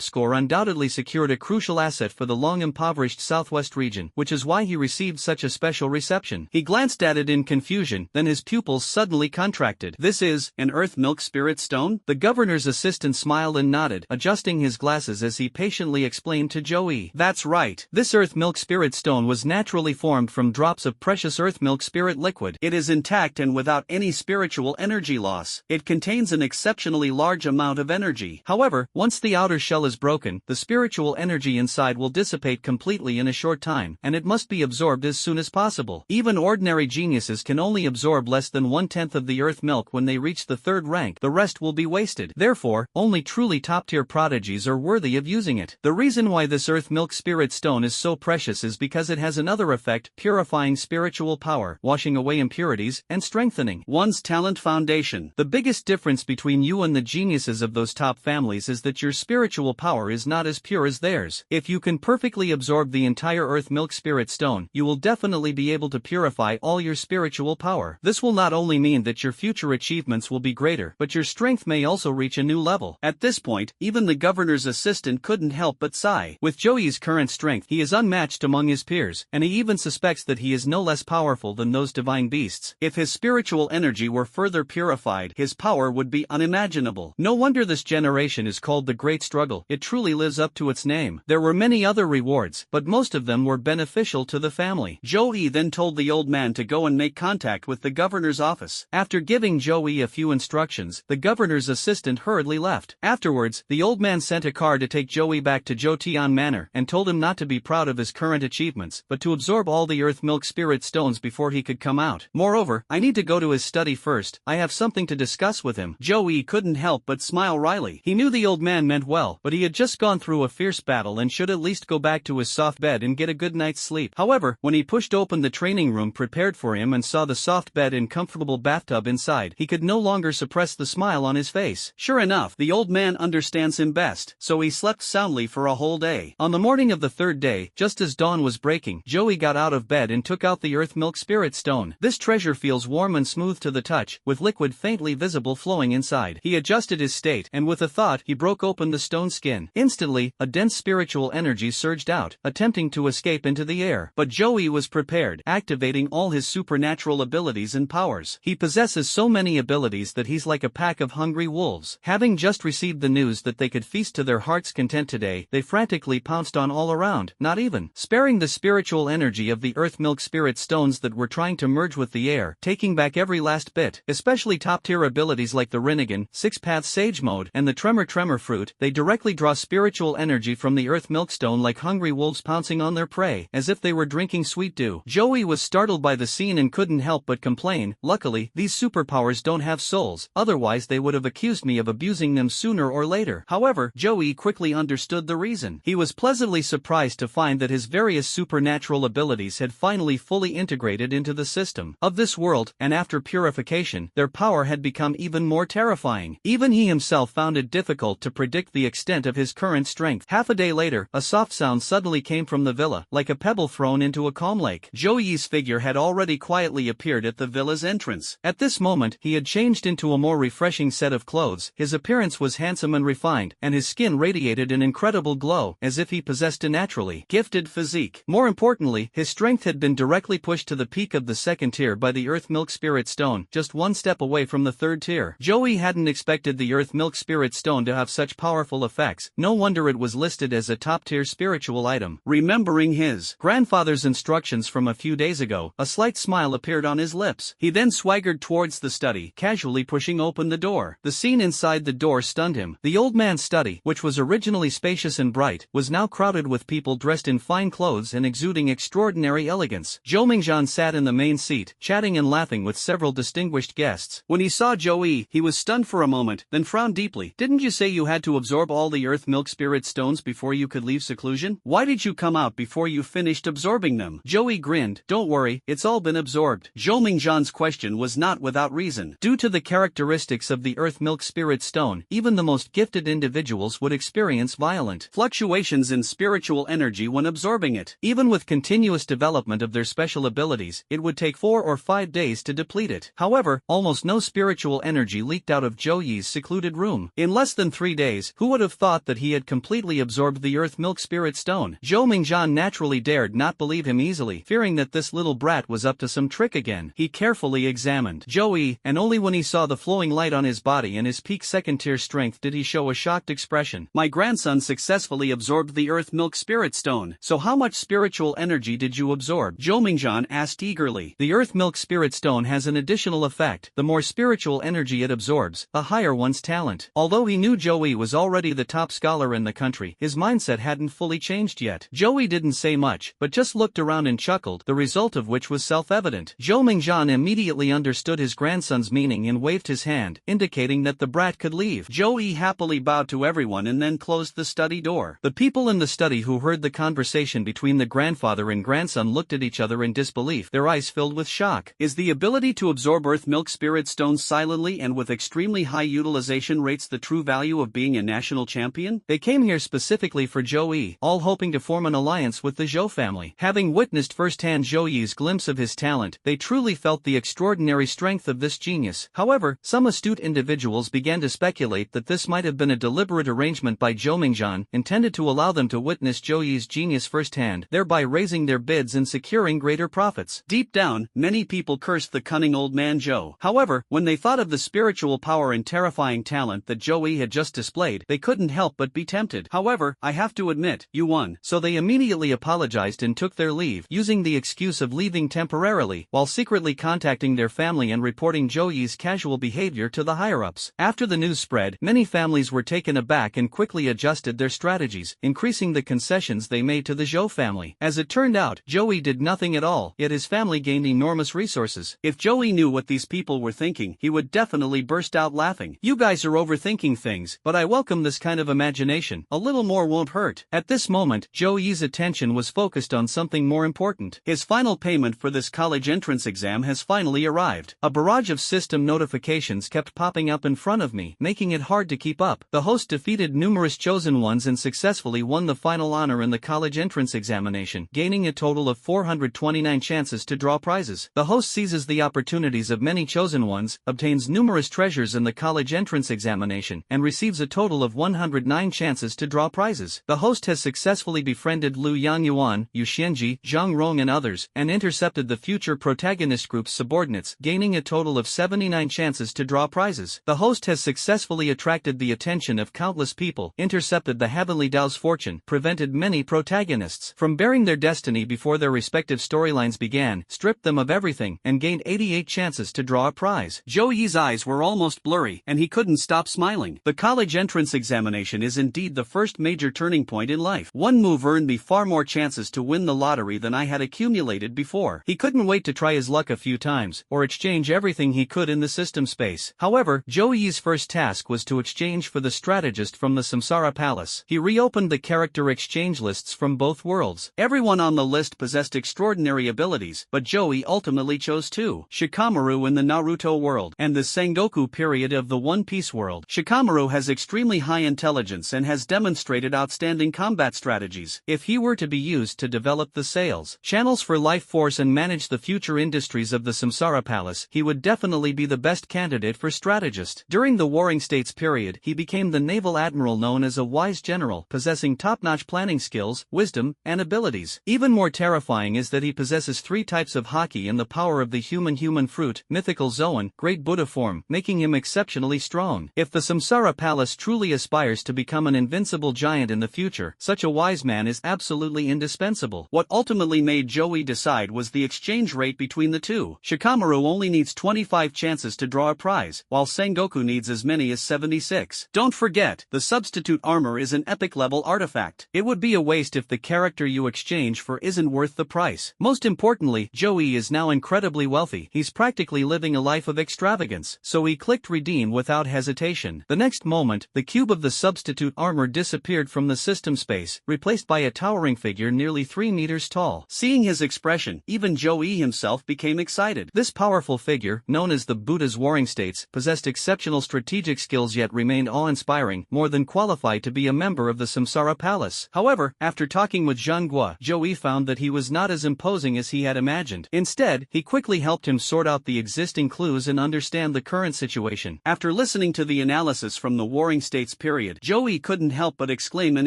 score undoubtedly secured a crucial asset for the long impoverished southwest region, which is why he received such a special reception. He glanced at it in confusion, then his pupils suddenly contracted. "This is an earth milk spirit stone?" The governor's assistant smiled and nodded, adjusting his glasses as he patiently explained to Joey. "That's right. This earth milk spirit stone was naturally formed from drops of precious earth milk spirit liquid. It is intact and without any spiritual energy loss. It contains an exceptionally large amount of energy. However, once the outer shell is broken, the spiritual energy inside will dissipate completely in a short time, and it must be absorbed as soon as possible. Even ordinary geniuses can only absorb less than 1/10 of the earth milk when they reach the third rank. The rest will be wasted. Therefore, only truly top-tier prodigies are worthy of using it. The reason why this earth milk spirit stone is so precious is because it has another effect, purifying spiritual power, washing away impurities, and strengthening one's talent foundation. The biggest difference between you and the geniuses of those top families is that your spiritual power is not as pure as theirs. If you can perfectly absorb the entire earth milk spirit stone, you will definitely be able to purify all your spiritual power. This will not only mean that your future achievements will be greater, but your strength may also reach a new level. At this point, even the governor's assistant couldn't help but sigh. With Joey's current strength, he is unmatched among his peers, and he even suspects that he is no less powerful than those divine beasts. If his spiritual energy were further purified, his power would be unimaginable. No wonder this generation is called the Great Struggle. It truly lives up to its name. There were many other rewards, but most of them were beneficial to the family. Joey then told the old man to go and make contact with the governor's office. After giving Joey a few instructions, the governor's assistant hurriedly left. Afterwards, the old man sent a car to take Joey back to Jotian Manor and told him not to be proud of his current achievements, but to absorb all the earth milk spirit stones before he could come out. Moreover, I need to go to his study first. I have something to discuss with him. Joey couldn't help but smile wryly. He knew the old man meant well, but he had just gone through a fierce battle and should at least go back to his soft bed and get a good night's sleep. However, when he pushed open the training room prepared for him and saw the soft bed and comfortable bathtub inside, he could no longer suppress the smile on his face. Sure enough, the old man understands him best, so he slept soundly for a whole day. On the morning of the third day, just as dawn was breaking, Joey got out of bed and took out the earth milk spirit stone. This treasure feels warm and smooth to the touch, with liquid faintly visible flowing inside. He adjusted his state, and with a thought, he broke open the stone skin. Instantly, a dense spiritual energy surged out, attempting to escape into the air. But Joey was prepared, activating all his supernatural abilities and powers. He possesses so many abilities that he's like a pack of hungry wolves. Having just received the news that they could feast to their heart's content today, they frantically pounced on all around, not even sparing the spiritual energy of the earth milk spirit stones that were trying to merge with the air, taking back every last bit. Especially top-tier abilities like the Rinnegan, Six-Path Sage Mode, and the Tremor Fruit, they directly draw spiritual energy from the earth milk stone like hungry wolves pouncing on their prey, as if they were drinking sweet dew. Joey was startled by the scene and couldn't help but complain. Luckily, these superpowers don't have souls, otherwise they would have accused me of abusing them sooner or later. However, Joey quickly understood the reason. He was pleasantly surprised to find that his various supernatural abilities had finally fully integrated into the system of this world, and after purification, their power had become even more terrifying. Even he himself found it difficult to predict the extent of his current strength. Half a day later, a soft sound suddenly came from the villa, like a pebble thrown into a calm lake. Joey's figure had already quietly appeared at the villa's entrance. At this moment, he had changed into a more refreshing set of clothes. His appearance was handsome and refined, and his skin radiated an incredible glow, as if he possessed a naturally gifted physique. More importantly, his strength had been directly pushed to the peak of the second tier by the earth milk spirit stone, just one step away from the third tier. Joey hadn't expected the earth milk spirit stone to have such powerful effects. No wonder it was listed as a top-tier spiritual item. Remembering his grandfather's instructions from a few days ago, a slight smile appeared on his lips. He then swaggered towards the study, casually pushing open the door. The scene inside the door stunned him. The old man's study, which was originally spacious and bright, was now crowded with people dressed in fine clothes and exuding extraordinary elegance. Zhou Mingzhan sat in the main seat, chatting and laughing with several distinguished guests. When he saw Joey, he was stunned for a moment, then frowned deeply. "Didn't you say you had to absorb all the earth milk spirit stones before you could leave seclusion? Why did you come out before you finished absorbing them?" Joey grinned. "Don't worry, it's all been absorbed." Zhou Mingzhan's question was not without reason. Due to the characteristics of the earth milk spirit stone, even the most gifted individuals would experience violent fluctuations in spiritual energy when absorbing it. Even with continuous development of their special abilities, it would take 4 or 5 days to deplete it. However, almost no spiritual spiritual energy leaked out of Zhou Yi's secluded room. In less than 3 days, who would have thought that he had completely absorbed the Earth Milk Spirit Stone? Zhou Mingzhan naturally dared not believe him easily, fearing that this little brat was up to some trick again. He carefully examined Zhou Yi, and only when he saw the flowing light on his body and his peak second-tier strength did he show a shocked expression. My grandson successfully absorbed the Earth Milk Spirit Stone. So how much spiritual energy did you absorb? Zhou Mingzhan asked eagerly. The Earth Milk Spirit Stone has an additional effect. The more spiritual energy it absorbs, the higher one's talent. Although he knew Zhou Yi was already the top scholar in the country, his mindset hadn't fully changed yet. Zhou Yi didn't say much, but just looked around and chuckled, the result of which was self-evident. Zhou Mingzhan immediately understood his grandson's meaning and waved his hand, indicating that the brat could leave. Zhou Yi happily bowed to everyone and then closed the study door. The people in the study who heard the conversation between the grandfather and grandson looked at each other in disbelief, their eyes filled with shock. Is the ability to absorb Earth Milk Spirit Stones silently and with extremely high utilization rates the true value of being a national champion? They came here specifically for Zhou Yi, all hoping to form an alliance with the Zhou family. Having witnessed firsthand Zhou Yi's glimpse of his talent, they truly felt the extraordinary strength of this genius. However, some astute individuals began to speculate that this might have been a deliberate arrangement by Zhou Mingzhan, intended to allow them to witness Zhou Yi's genius firsthand, thereby raising their bids and securing greater profits. Deep down, many people cursed the cunning old man Zhou. However, when they thought of the spiritual power and terrifying talent that Zhou Yi had just displayed, they couldn't help but be tempted. However, I have to admit, you won. So they immediately apologized and took their leave, using the excuse of leaving temporarily, while secretly contacting their family and reporting Zhou Yi's casual behavior to the higher-ups. After the news spread, many families were taken aback and quickly adjusted their strategies, increasing the concessions they made to the Zhou family. As it turned out, Zhou Yi did nothing at all, yet his family gained enormous resources. If Zhou Yi knew what these people were thinking, he would definitely burst out laughing. You guys are overthinking things, but I welcome this kind of imagination. A little more won't hurt. At this moment, Zhou Yi's attention was focused on something more important. His final payment for this college entrance exam has finally arrived. A barrage of system notifications kept popping up in front of me, making it hard to keep up. The host defeated numerous chosen ones and successfully won the final honor in the college entrance examination, gaining a total of 429 chances to draw prizes. The host seizes the opportunities of many chosen ones, obtains numerous treasures in the college entrance examination, and receives a total of 109 chances to draw prizes. The host has successfully befriended Liu Yangyuan, Yu Xianji, Zhang Rong and others, and intercepted the future protagonist group's subordinates, gaining a total of 79 chances to draw prizes. The host has successfully attracted the attention of countless people, intercepted the Heavenly Dao's fortune, prevented many protagonists from bearing their destiny before their respective storylines began, stripped them of everything, and gained 88 chances to draw a prize. Zhou Yi's eyes were almost blurry, and he couldn't stop smiling. The college entrance examination is indeed the first major turning point in life. One move earned me far more chances to win the lottery than I had accumulated before. He couldn't wait to try his luck a few times, or exchange everything he could in the system space. However, Zhou Yi's first task was to exchange for the strategist from the Samsara Palace. He reopened the character exchange lists from both worlds. Everyone on the list possessed extraordinary abilities, but Zhou Yi ultimately chose two: Shikamaru in the Naruto world, and the Sengoku period of the One Piece world. Shikamaru has extremely high intelligence and has demonstrated outstanding combat strategies. If he were to be used to develop the sales channels for life force and manage the future industries of the Samsara Palace, he would definitely be the best candidate for strategist. During the Warring States period, he became the naval admiral known as a wise general, possessing top-notch planning skills, wisdom, and abilities. Even more terrifying is that he possesses 3 types of haki and the power of the human fruit, mythical Zoan, great Buddha form, making him exceptionally strong. If the Samsara Palace truly aspires to become an invincible giant in the future, such a wise man is absolutely indispensable. What ultimately made Zhou Yi decide was the exchange rate between the two. Shikamaru only needs 25 chances to draw a prize, while Sengoku needs as many as 76. Don't forget, the substitute armor is an epic-level artifact. It would be a waste if the character you exchange for isn't worth the price. Most importantly, Zhou Yi is now incredibly wealthy. He's practically living a life of extravagance, so he clicked redeem without hesitation. The next moment, the cube of the substitute armor disappeared from the system space, replaced by a towering figure nearly 3 meters tall. Seeing his expression, even Zhou Yi himself became excited. This powerful figure, known as the Buddha's Warring States, possessed exceptional strategic skills yet remained awe-inspiring, more than qualified to be a member of the Samsara Palace. However, after talking with Zhang Guo, Zhou Yi found that he was not as imposing as he had imagined. Instead, he quickly helped him sort out the existing clues and understand understand the current situation. After listening to the analysis from the Warring States period, Joey couldn't help but exclaim in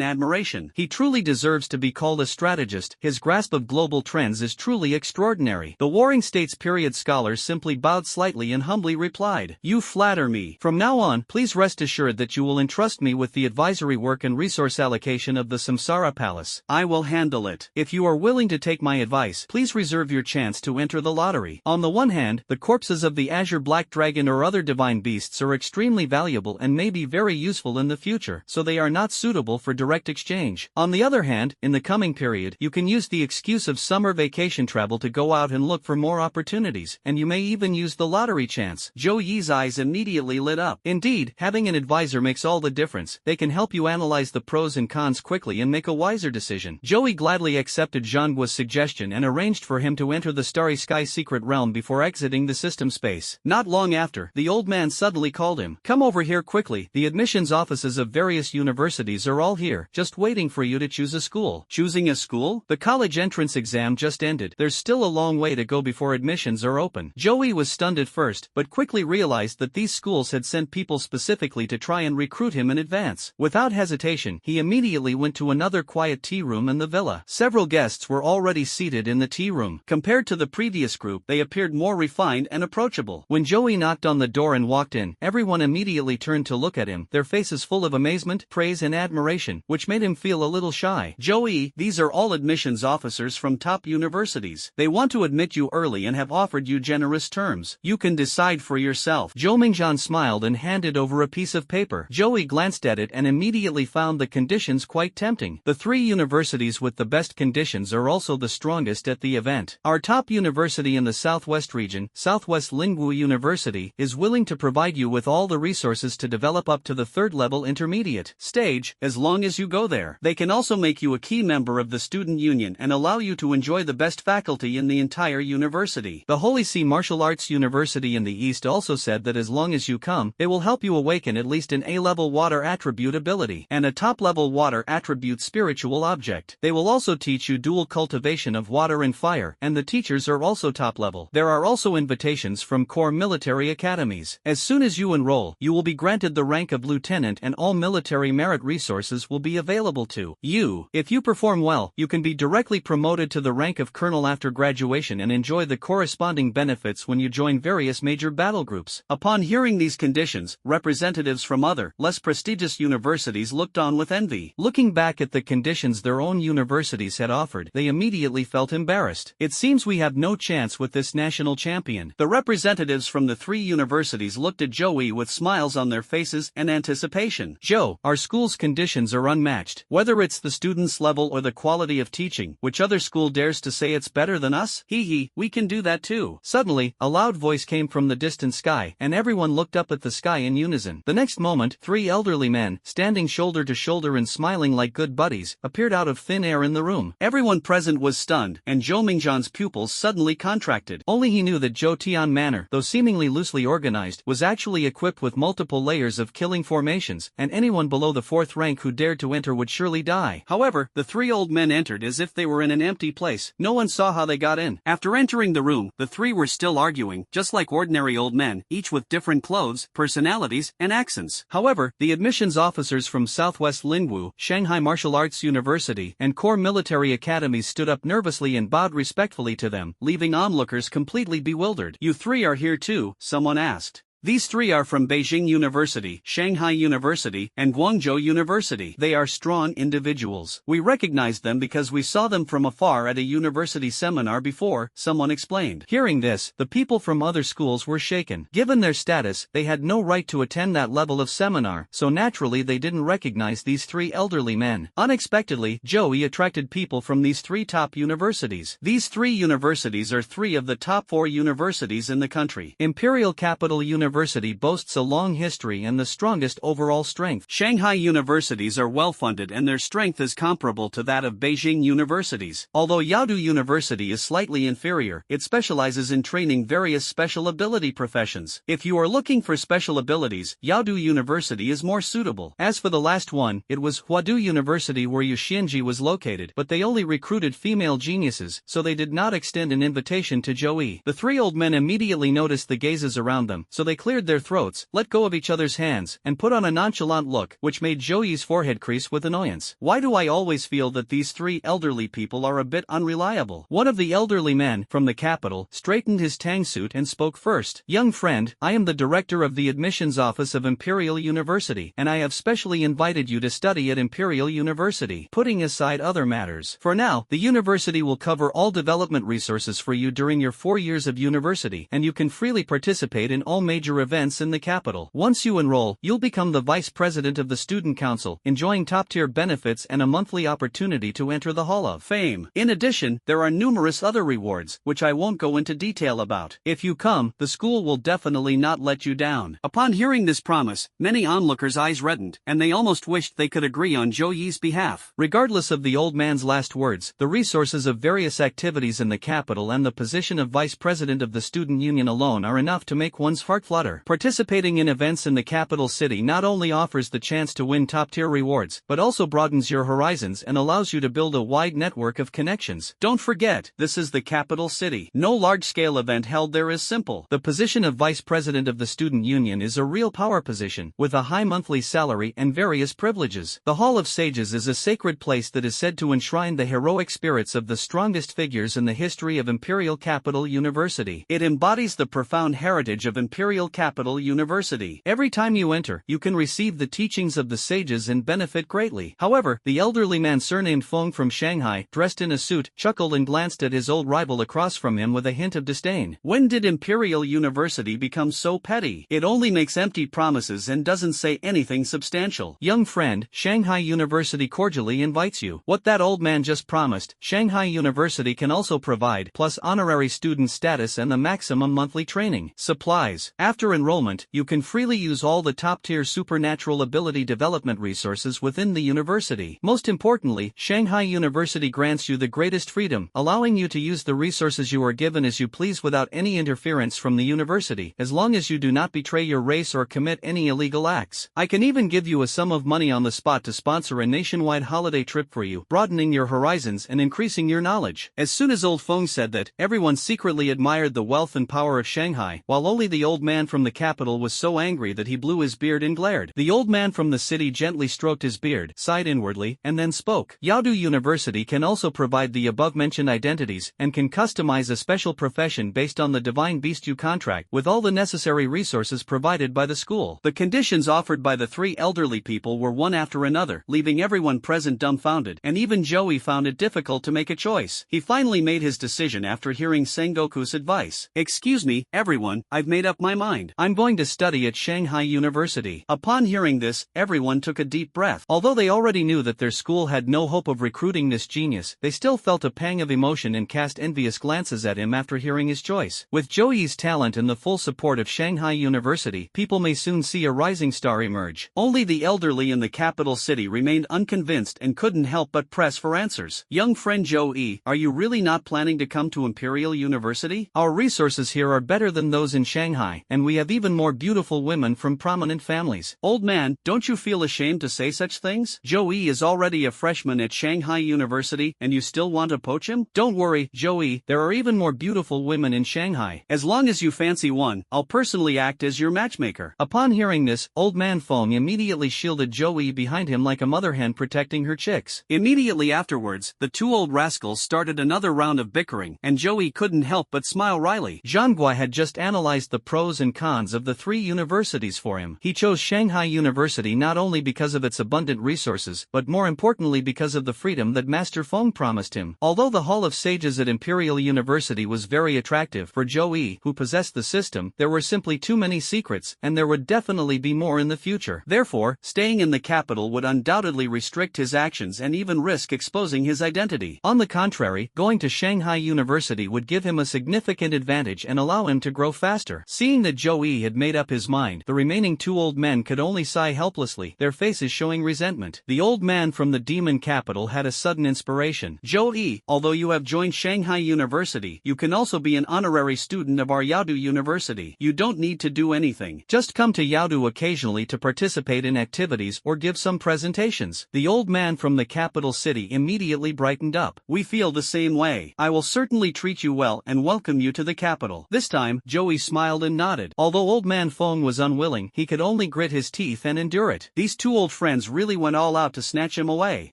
admiration. He truly deserves to be called a strategist. His grasp of global trends is truly extraordinary. The Warring States period scholars simply bowed slightly and humbly replied, "You flatter me. From now on, please rest assured that you will entrust me with the advisory work and resource allocation of the Samsara Palace. I will handle it. If you are willing to take my advice, please reserve your chance to enter the lottery." On the one hand, the corpses of the Azure Black Dragon or other divine beasts are extremely valuable and may be very useful in the future, so they are not suitable for direct exchange. On the other hand, in the coming period, you can use the excuse of summer vacation travel to go out and look for more opportunities, and you may even use the lottery chance. Zhou Yi's eyes immediately lit up. Indeed, having an advisor makes all the difference. They can help you analyze the pros and cons quickly and make a wiser decision. Joey gladly accepted Zhangguo's suggestion and arranged for him to enter the Starry Sky secret realm before exiting the system space. Not long after, the old man suddenly called him. "Come over here quickly. The admissions offices of various universities are all here, just waiting for you to choose a school." Choosing a school? The college entrance exam just ended. There's still a long way to go before admissions are open. Joey was stunned at first, but quickly realized that these schools had sent people specifically to try and recruit him in advance. Without hesitation, he immediately went to another quiet tea room in the villa. Several guests were already seated in the tea room. Compared to the previous group, they appeared more refined and approachable. When Joey knocked on the door and walked in, everyone immediately turned to look at him, their faces full of amazement, praise and admiration, which made him feel a little shy. "Joey, these are all admissions officers from top universities. They want to admit you early and have offered you generous terms. You can decide for yourself." Zhou Mingzhan smiled and handed over a piece of paper. Joey glanced at it and immediately found the conditions quite tempting. The three universities with the best conditions are also the strongest at the event. Our top university in the Southwest region, Southwest Lingwu University, is willing to provide you with all the resources to develop up to the third-level intermediate stage, as long as you go there. They can also make you a key member of the student union and allow you to enjoy the best faculty in the entire university. The Holy See Martial Arts University in the East also said that as long as you come, they will help you awaken at least an A-level water attribute ability and a top-level water attribute spiritual object. They will also teach you dual cultivation of water and fire, and the teachers are also top-level. There are also invitations from core military academies. As soon as you enroll, you will be granted the rank of lieutenant and all military merit resources will be available to you. If you perform well, you can be directly promoted to the rank of colonel after graduation and enjoy the corresponding benefits when you join various major battle groups. Upon hearing these conditions, representatives from other, less prestigious universities looked on with envy. Looking back at the conditions their own universities had offered, they immediately felt embarrassed. "It seems we have no chance with this national champion." The representatives from the three universities looked at Joey with smiles on their faces and anticipation. "Joe, our school's conditions are unmatched. Whether it's the students' level or the quality of teaching, which other school dares to say it's better than us? Hee, we can do that too." Suddenly, a loud voice came from the distant sky, and everyone looked up at the sky in unison. The next moment, three elderly men, standing shoulder to shoulder and smiling like good buddies, appeared out of thin air in the room. Everyone present was stunned, and Zhou Mingzhan's pupils suddenly contracted. Only he knew that Zhou Tian Manor, though seemingly loosely organized, was actually equipped with multiple layers of killing formations, and anyone below the fourth rank who dared to enter would surely die. However, the three old men entered as if they were in an empty place. No one saw how they got in. After entering the room, the three were still arguing, just like ordinary old men, each with different clothes, personalities, and accents. However, the admissions officers from Southwest Lingwu, Shanghai Martial Arts University, and core military academies stood up nervously and bowed respectfully to them, leaving onlookers completely bewildered. "You three are here too?" someone asked. These three are from Beijing University, Shanghai University, and Guangzhou University. They are strong individuals. We recognized them because we saw them from afar at a university seminar before, someone explained. Hearing this, the people from other schools were shaken. Given their status, they had no right to attend that level of seminar, so naturally they didn't recognize these three elderly men. Unexpectedly, Joey attracted people from these three top universities. These three universities are three of the top 4 universities in the country. Imperial Capital University University boasts a long history and the strongest overall strength. Shanghai universities are well-funded and their strength is comparable to that of Beijing universities. Although Yaodu University is slightly inferior, it specializes in training various special ability professions. If you are looking for special abilities, Yaodu University is more suitable. As for the last one, it was Huadu University where Yuxianji was located, but they only recruited female geniuses, so they did not extend an invitation to Zhou. The three old men immediately noticed the gazes around them, so they cleared their throats, let go of each other's hands, and put on a nonchalant look, which made Zhou's forehead crease with annoyance. Why do I always feel that these three elderly people are a bit unreliable? One of the elderly men, from the capital, straightened his tang suit and spoke first. Young friend, I am the director of the admissions office of Imperial University, and I have specially invited you to study at Imperial University. Putting aside other matters, for now, the university will cover all development resources for you during your 4 years of university, and you can freely participate in all major events in the capital. Once you enroll, you'll become the vice president of the student council, enjoying top-tier benefits and a monthly opportunity to enter the Hall of Fame. In addition, there are numerous other rewards, which I won't go into detail about. If you come, the school will definitely not let you down. Upon hearing this promise, many onlookers' eyes reddened, and they almost wished they could agree on Zhou Yi's behalf. Regardless of the old man's last words, the resources of various activities in the capital and the position of vice president of the student union alone are enough to make one's heart flutter. Participating in events in the capital city not only offers the chance to win top-tier rewards, but also broadens your horizons and allows you to build a wide network of connections. Don't forget, this is the capital city. No large-scale event held there is simple. The position of vice president of the student union is a real power position, with a high monthly salary and various privileges. The Hall of Sages is a sacred place that is said to enshrine the heroic spirits of the strongest figures in the history of Imperial Capital University. It embodies the profound heritage of Imperial Capital University. Every time you enter, you can receive the teachings of the sages and benefit greatly. However, the elderly man surnamed Feng from Shanghai, dressed in a suit, chuckled and glanced at his old rival across from him with a hint of disdain. When did Imperial University become so petty? It only makes empty promises and doesn't say anything substantial. Young friend, Shanghai University cordially invites you. What that old man just promised, Shanghai University can also provide, plus honorary student status and the maximum monthly training supplies. After enrollment, you can freely use all the top-tier supernatural ability development resources within the university. Most importantly, Shanghai University grants you the greatest freedom, allowing you to use the resources you are given as you please without any interference from the university, as long as you do not betray your race or commit any illegal acts. I can even give you a sum of money on the spot to sponsor a nationwide holiday trip for you, broadening your horizons and increasing your knowledge. As soon as old Feng said that, everyone secretly admired the wealth and power of Shanghai, while only the old man from the capital was so angry that he blew his beard and glared. The old man from the city gently stroked his beard, sighed inwardly, and then spoke. Yaodu University can also provide the above-mentioned identities, and can customize a special profession based on the divine beast you contract, with all the necessary resources provided by the school. The conditions offered by the three elderly people were one after another, leaving everyone present dumbfounded, and even Joey found it difficult to make a choice. He finally made his decision after hearing Sengoku's advice. Excuse me, everyone, I've made up my mind. I'm going to study at Shanghai University. Upon hearing this, everyone took a deep breath. Although they already knew that their school had no hope of recruiting this genius, they still felt a pang of emotion and cast envious glances at him after hearing his choice. With Joey's talent and the full support of Shanghai University, people may soon see a rising star emerge. Only the elderly in the capital city remained unconvinced and couldn't help but press for answers. Young friend Joey, are you really not planning to come to Imperial University? Our resources here are better than those in Shanghai, and we have even more beautiful women from prominent families. Old man, don't you feel ashamed to say such things? Joey is already a freshman at Shanghai University, and you still want to poach him? Don't worry, Joey, there are even more beautiful women in Shanghai. As long as you fancy one, I'll personally act as your matchmaker. Upon hearing this, old man Feng immediately shielded Joey behind him like a mother hen protecting her chicks. Immediately afterwards, the two old rascals started another round of bickering, and Joey couldn't help but smile wryly. Zhanghua had just analyzed the pros and cons of the three universities for him. He chose Shanghai University not only because of its abundant resources, but more importantly because of the freedom that Master Feng promised him. Although the Hall of Sages at Imperial University was very attractive for Joey, who possessed the system, there were simply too many secrets, and there would definitely be more in the future. Therefore, staying in the capital would undoubtedly restrict his actions and even risk exposing his identity. On the contrary, going to Shanghai University would give him a significant advantage and allow him to grow faster. Seeing that Joey had made up his mind, the remaining two old men could only sigh helplessly, their faces showing resentment. The old man from the demon capital had a sudden inspiration. Joey, although you have joined Shanghai University, you can also be an honorary student of our Yaodu University. You don't need to do anything. Just come to Yaodu occasionally to participate in activities or give some presentations. The old man from the capital city immediately brightened up. We feel the same way. I will certainly treat you well and welcome you to the capital. This time, Joey smiled and nodded. Although old man Feng was unwilling, he could only grit his teeth and endure it. These two old friends really went all out to snatch him away.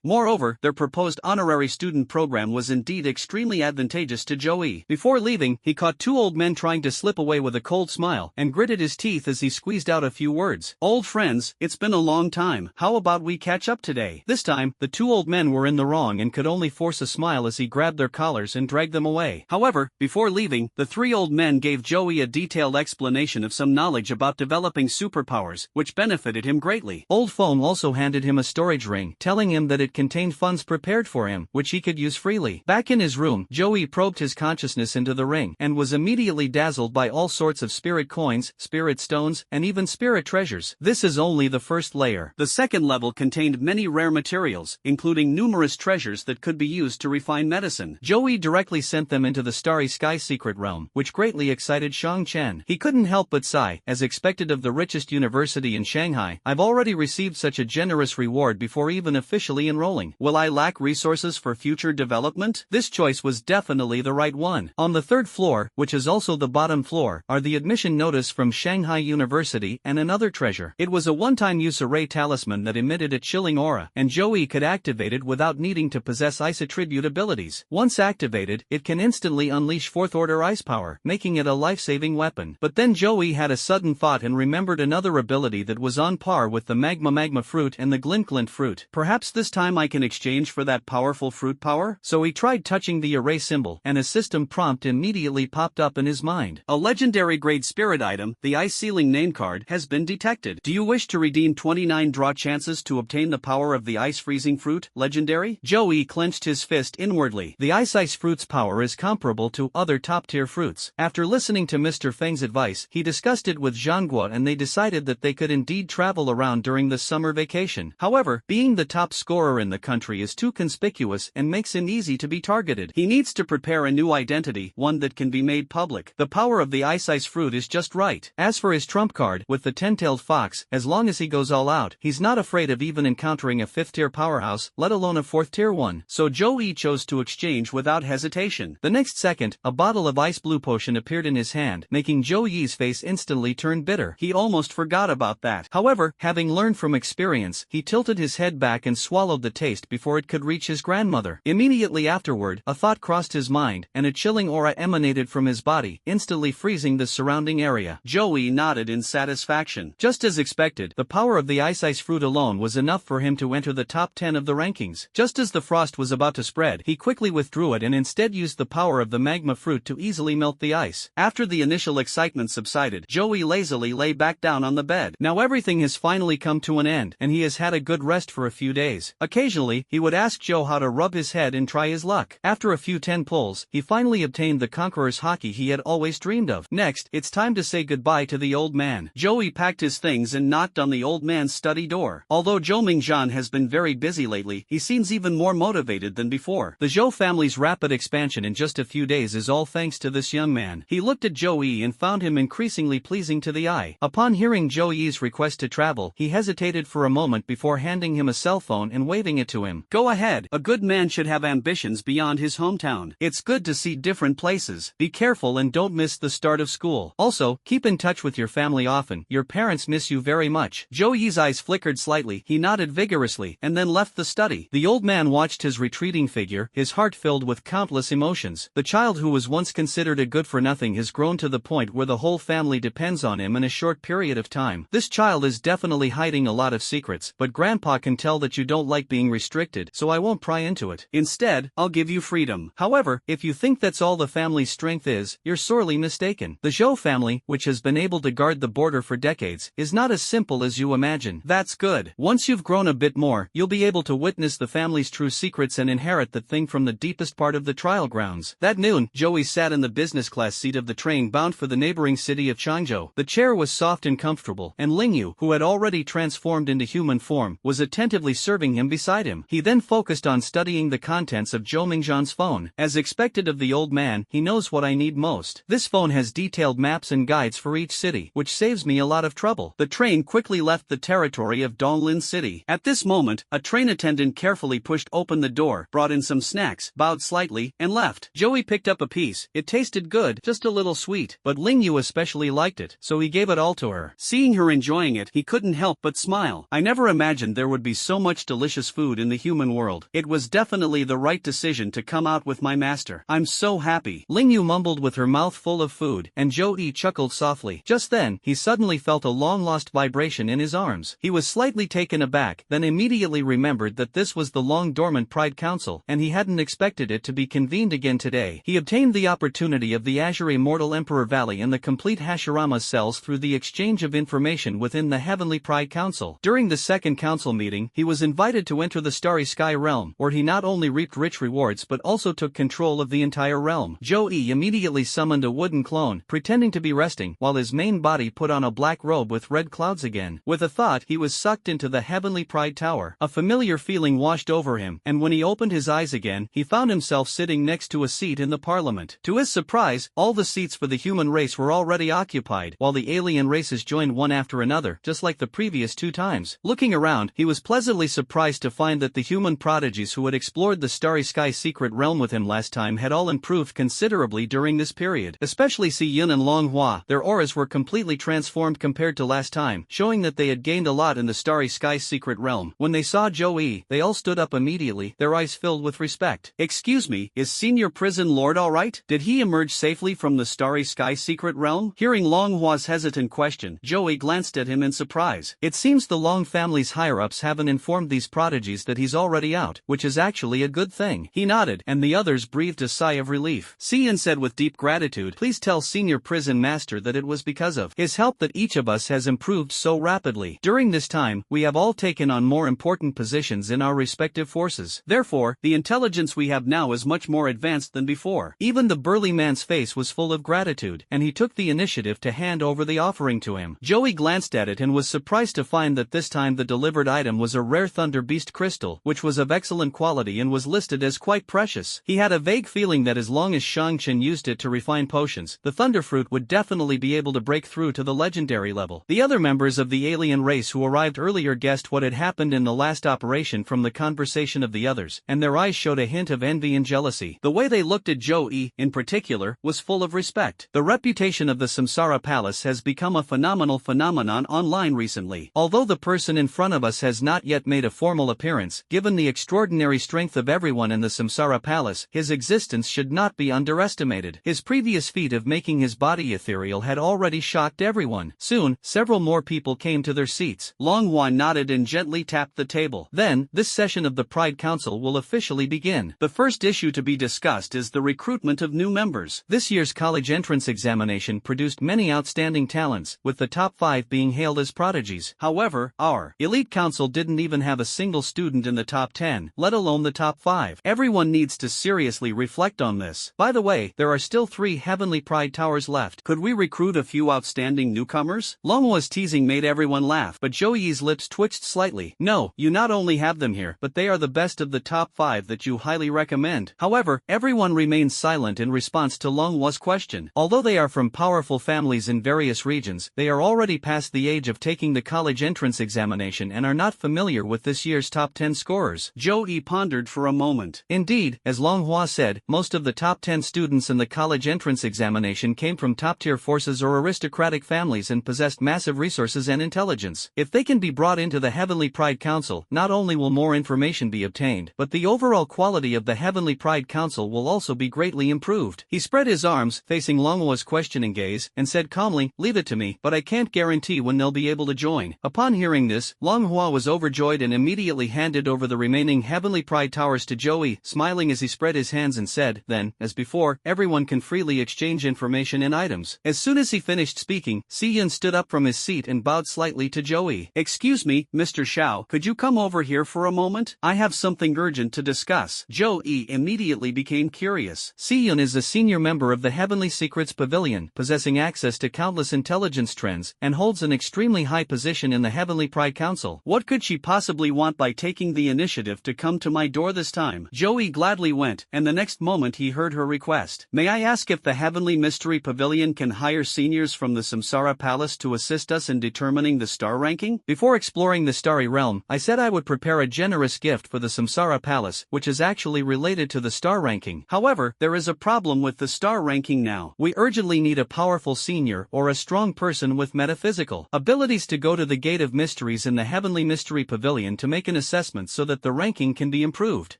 Moreover, their proposed honorary student program was indeed extremely advantageous to Joey. Before leaving, he caught two old men trying to slip away with a cold smile, and gritted his teeth as he squeezed out a few words. Old friends, it's been a long time. How about we catch up today? This time, the two old men were in the wrong and could only force a smile as he grabbed their collars and dragged them away. However, before leaving, the three old men gave Joey a detailed explanation of some knowledge about developing superpowers, which benefited him greatly. Old Feng also handed him a storage ring, telling him that it contained funds prepared for him, which he could use freely. Back in his room, Joey probed his consciousness into the ring, and was immediately dazzled by all sorts of spirit coins, spirit stones, and even spirit treasures. This is only the first layer. The second level contained many rare materials, including numerous treasures that could be used to refine medicine. Joey directly sent them into the Starry Sky secret realm, which greatly excited Shang Chen. He couldn't help but sigh, as expected of the richest university in Shanghai. I've already received such a generous reward before even officially enrolling. Will I lack resources for future development? This choice was definitely the right one. On the third floor, which is also the bottom floor, are the admission notice from Shanghai University and another treasure. It was a one-time use array talisman that emitted a chilling aura, and Joey could activate it without needing to possess ice attribute abilities. Once activated, it can instantly unleash fourth-order ice power, making it a life-saving weapon. But then Joey had a sudden thought and remembered another ability that was on par with the magma fruit and the glint fruit. Perhaps this time I can exchange for that powerful fruit power? So he tried touching the array symbol, and a system prompt immediately popped up in his mind. A legendary grade spirit item, the Ice Sealing name card, has been detected. Do you wish to redeem 29 draw chances to obtain the power of the Ice Freezing fruit, legendary? Joey clenched his fist inwardly. The Ice fruit's power is comparable to other top-tier fruits. After listening to Mr. Feng's advice, he discussed it with Zhanghua and they decided that they could indeed travel around during the summer vacation. However, being the top scorer in the country is too conspicuous and makes him easy to be targeted. He needs to prepare a new identity, one that can be made public. The power of the Ice fruit is just right. As for his trump card, with the 10-tailed fox, as long as he goes all out, he's not afraid of even encountering a 5th-tier powerhouse, let alone a 4th-tier one. So Joey chose to exchange without hesitation. The next second, a bottle of ice blue potion appeared in his hand, making Joey's face instantly turn bitter. He almost forgot about that. However, having learned from experience, he tilted his head back and swallowed the taste before it could reach his grandmother. Immediately afterward, a thought crossed his mind, and a chilling aura emanated from his body, instantly freezing the surrounding area. Joey nodded in satisfaction. Just as expected, the power of the Ice fruit alone was enough for him to enter the top 10 of the rankings. Just as the frost was about to spread, he quickly withdrew it and instead used the power of the magma fruit to easily melt the ice. After the initial excitement subsided, Joey lazily lay back down on the bed. Now everything has finally come to an end, and he has had a good rest for a few days. Occasionally, he would ask Joe how to rub his head and try his luck. After a few 10 pulls, he finally obtained the conqueror's hockey he had always dreamed of. Next, it's time to say goodbye to the old man. Joey packed his things and knocked on the old man's study door. Although Zhou Mingzhan has been very busy lately, he seems even more motivated than before. The Zhou family's rapid expansion in just a few days is all thanks to this young man. He looked at Joey and found him increasingly pleasing to the eye. Upon hearing Joey's request to travel, he hesitated for a moment before handing him a cell phone and waving it to him. Go ahead. A good man should have ambitions beyond his hometown. It's good to see different places. Be careful and don't miss the start of school. Also, keep in touch with your family often. Your parents miss you very much. Joey's eyes flickered slightly. He nodded vigorously and then left the study. The old man watched his retreating figure, his heart filled with countless emotions. The child who was once considered a good-for-nothing has grown to the point where the whole family depends on him in a short period of time. This child is definitely hiding a lot of secrets, but Grandpa can tell that you don't like being restricted, so I won't pry into it. Instead, I'll give you freedom. However, if you think that's all the family's strength is, you're sorely mistaken. The Zhou family, which has been able to guard the border for decades, is not as simple as you imagine. That's good. Once you've grown a bit more, you'll be able to witness the family's true secrets and inherit the thing from the deepest part of the trial grounds. That noon, Joey sat in the business class seat of the train bound for the neighboring city city of Changzhou. The chair was soft and comfortable, and Lingyu, who had already transformed into human form, was attentively serving him beside him. He then focused on studying the contents of Zhou Mingzhan's phone. As expected of the old man, he knows what I need most. This phone has detailed maps and guides for each city, which saves me a lot of trouble. The train quickly left the territory of Donglin City. At this moment, a train attendant carefully pushed open the door, brought in some snacks, bowed slightly, and left. Joey picked up a piece. It tasted good, just a little sweet, but Lingyu especially liked it, so he gave it all to her. Seeing her enjoying it, he couldn't help but smile. I never imagined there would be so much delicious food in the human world. It was definitely the right decision to come out with my master. I'm so happy. Lingyu mumbled with her mouth full of food, and Joey chuckled softly. Just then, he suddenly felt a long-lost vibration in his arms. He was slightly taken aback, then immediately remembered that this was the long-dormant Pride Council, and he hadn't expected it to be convened again today. He obtained the opportunity of the Azure Immortal Emperor Valley and the complete Hashirama cells through the exchange of information within the Heavenly Pride Council. During the second council meeting, he was invited to enter the Starry Sky realm, where he not only reaped rich rewards but also took control of the entire realm. Joey immediately summoned a wooden clone, pretending to be resting, while his main body put on a black robe with red clouds again. With a thought, he was sucked into the Heavenly Pride Tower. A familiar feeling washed over him, and when he opened his eyes again, he found himself sitting next to a seat in the parliament. To his surprise, all the seats for the human race were already occupied, while the alien races joined one after another, just like the previous 2 times. Looking around, he was pleasantly surprised to find that the human prodigies who had explored the Starry Sky secret realm with him last time had all improved considerably during this period. Especially Si Yun and Long Hua, their auras were completely transformed compared to last time, showing that they had gained a lot in the Starry Sky secret realm. When they saw Joey, they all stood up immediately, their eyes filled with respect. Excuse me, is Senior Prison Lord alright? Did he emerge safely from the Starry Sky secret realm? Hearing Long Hua's hesitant question, Joey glanced at him in surprise. It seems the Long family's higher-ups haven't informed these prodigies that he's already out, which is actually a good thing. He nodded, and the others breathed a sigh of relief. Sian said with deep gratitude, please tell Senior Prison Master that it was because of his help that each of us has improved so rapidly. During this time, we have all taken on more important positions in our respective forces. Therefore, the intelligence we have now is much more advanced than before. Even the burly man's face was full of gratitude, and he took the initiative to hand over the offering to him. Joey glanced at it and was surprised to find that this time the delivered item was a rare Thunder Beast crystal, which was of excellent quality and was listed as quite precious. He had a vague feeling that as long as Shang-Chen used it to refine potions, the Thunder Fruit would definitely be able to break through to the legendary level. The other members of the alien race who arrived earlier guessed what had happened in the last operation from the conversation of the others, and their eyes showed a hint of envy and jealousy. The way they looked at Joey, in particular, was full of respect. The reputation of the Samsara Palace has become a phenomenal phenomenon online recently. Although the person in front of us has not yet made a formal appearance, given the extraordinary strength of everyone in the Samsara Palace, his existence should not be underestimated. His previous feat of making his body ethereal had already shocked everyone. Soon, several more people came to their seats. Long Hua nodded and gently tapped the table. Then, this session of the Pride Council will officially begin. The first issue to be discussed is the recruitment of new members. This year's college entrance examination produced many outstanding talents, with the top 5 being hailed as prodigies. However, our elite council didn't even have a single student in the top 10, let alone the top 5. Everyone needs to seriously reflect on this. By the way, there are still 3 Heavenly Pride Towers left. Could we recruit a few outstanding newcomers? Longhua's teasing made everyone laugh, but Joey's lips twitched slightly. No, you not only have them here, but they are the best of the top 5 that you highly recommend. However, everyone remained silent in response to Longhua's question. Although they are from powerful families in various regions, they are already past the age of taking the college entrance examination and are not familiar with this year's top 10 scorers. Joey pondered for a moment. Indeed, as Longhua said, most of the top 10 students in the college entrance examination came from top-tier forces or aristocratic families and possessed massive resources and intelligence. If they can be brought into the Heavenly Pride Council, not only will more information be obtained, but the overall quality of the Heavenly Pride Council will also be greatly improved. He spread his arms, facing Longhua's questioning gaze, and said calmly, "Leave it to me, but I can't guarantee when they'll be able to join." Upon hearing this, Longhua was overjoyed and immediately handed over the remaining Heavenly Pride Towers to Joey, smiling as he spread his hands and said, "Then, as before, everyone can freely exchange information and items." As soon as he finished speaking, Si-Yun stood up from his seat and bowed slightly to Joey. "Excuse me, Mr. Xiao, could you come over here for a moment? I have something urgent to discuss." Joey immediately became curious. Si-Yun is a senior member of the Heavenly Secrets Pavilion, possessing possessing access to countless intelligence trends, and holds an extremely high position in the Heavenly Pride Council. What could she possibly want by taking the initiative to come to my door this time? Joey gladly went, and the next moment he heard her request. May I ask if the Heavenly Mystery Pavilion can hire seniors from the Samsara Palace to assist us in determining the star ranking? Before exploring the starry realm, I said I would prepare a generous gift for the Samsara Palace, which is actually related to the star ranking. However, there is a problem with the star ranking now. We urgently need a powerful senior or a strong person with metaphysical abilities to go to the Gate of Mysteries in the Heavenly Mystery Pavilion to make an assessment so that the ranking can be improved.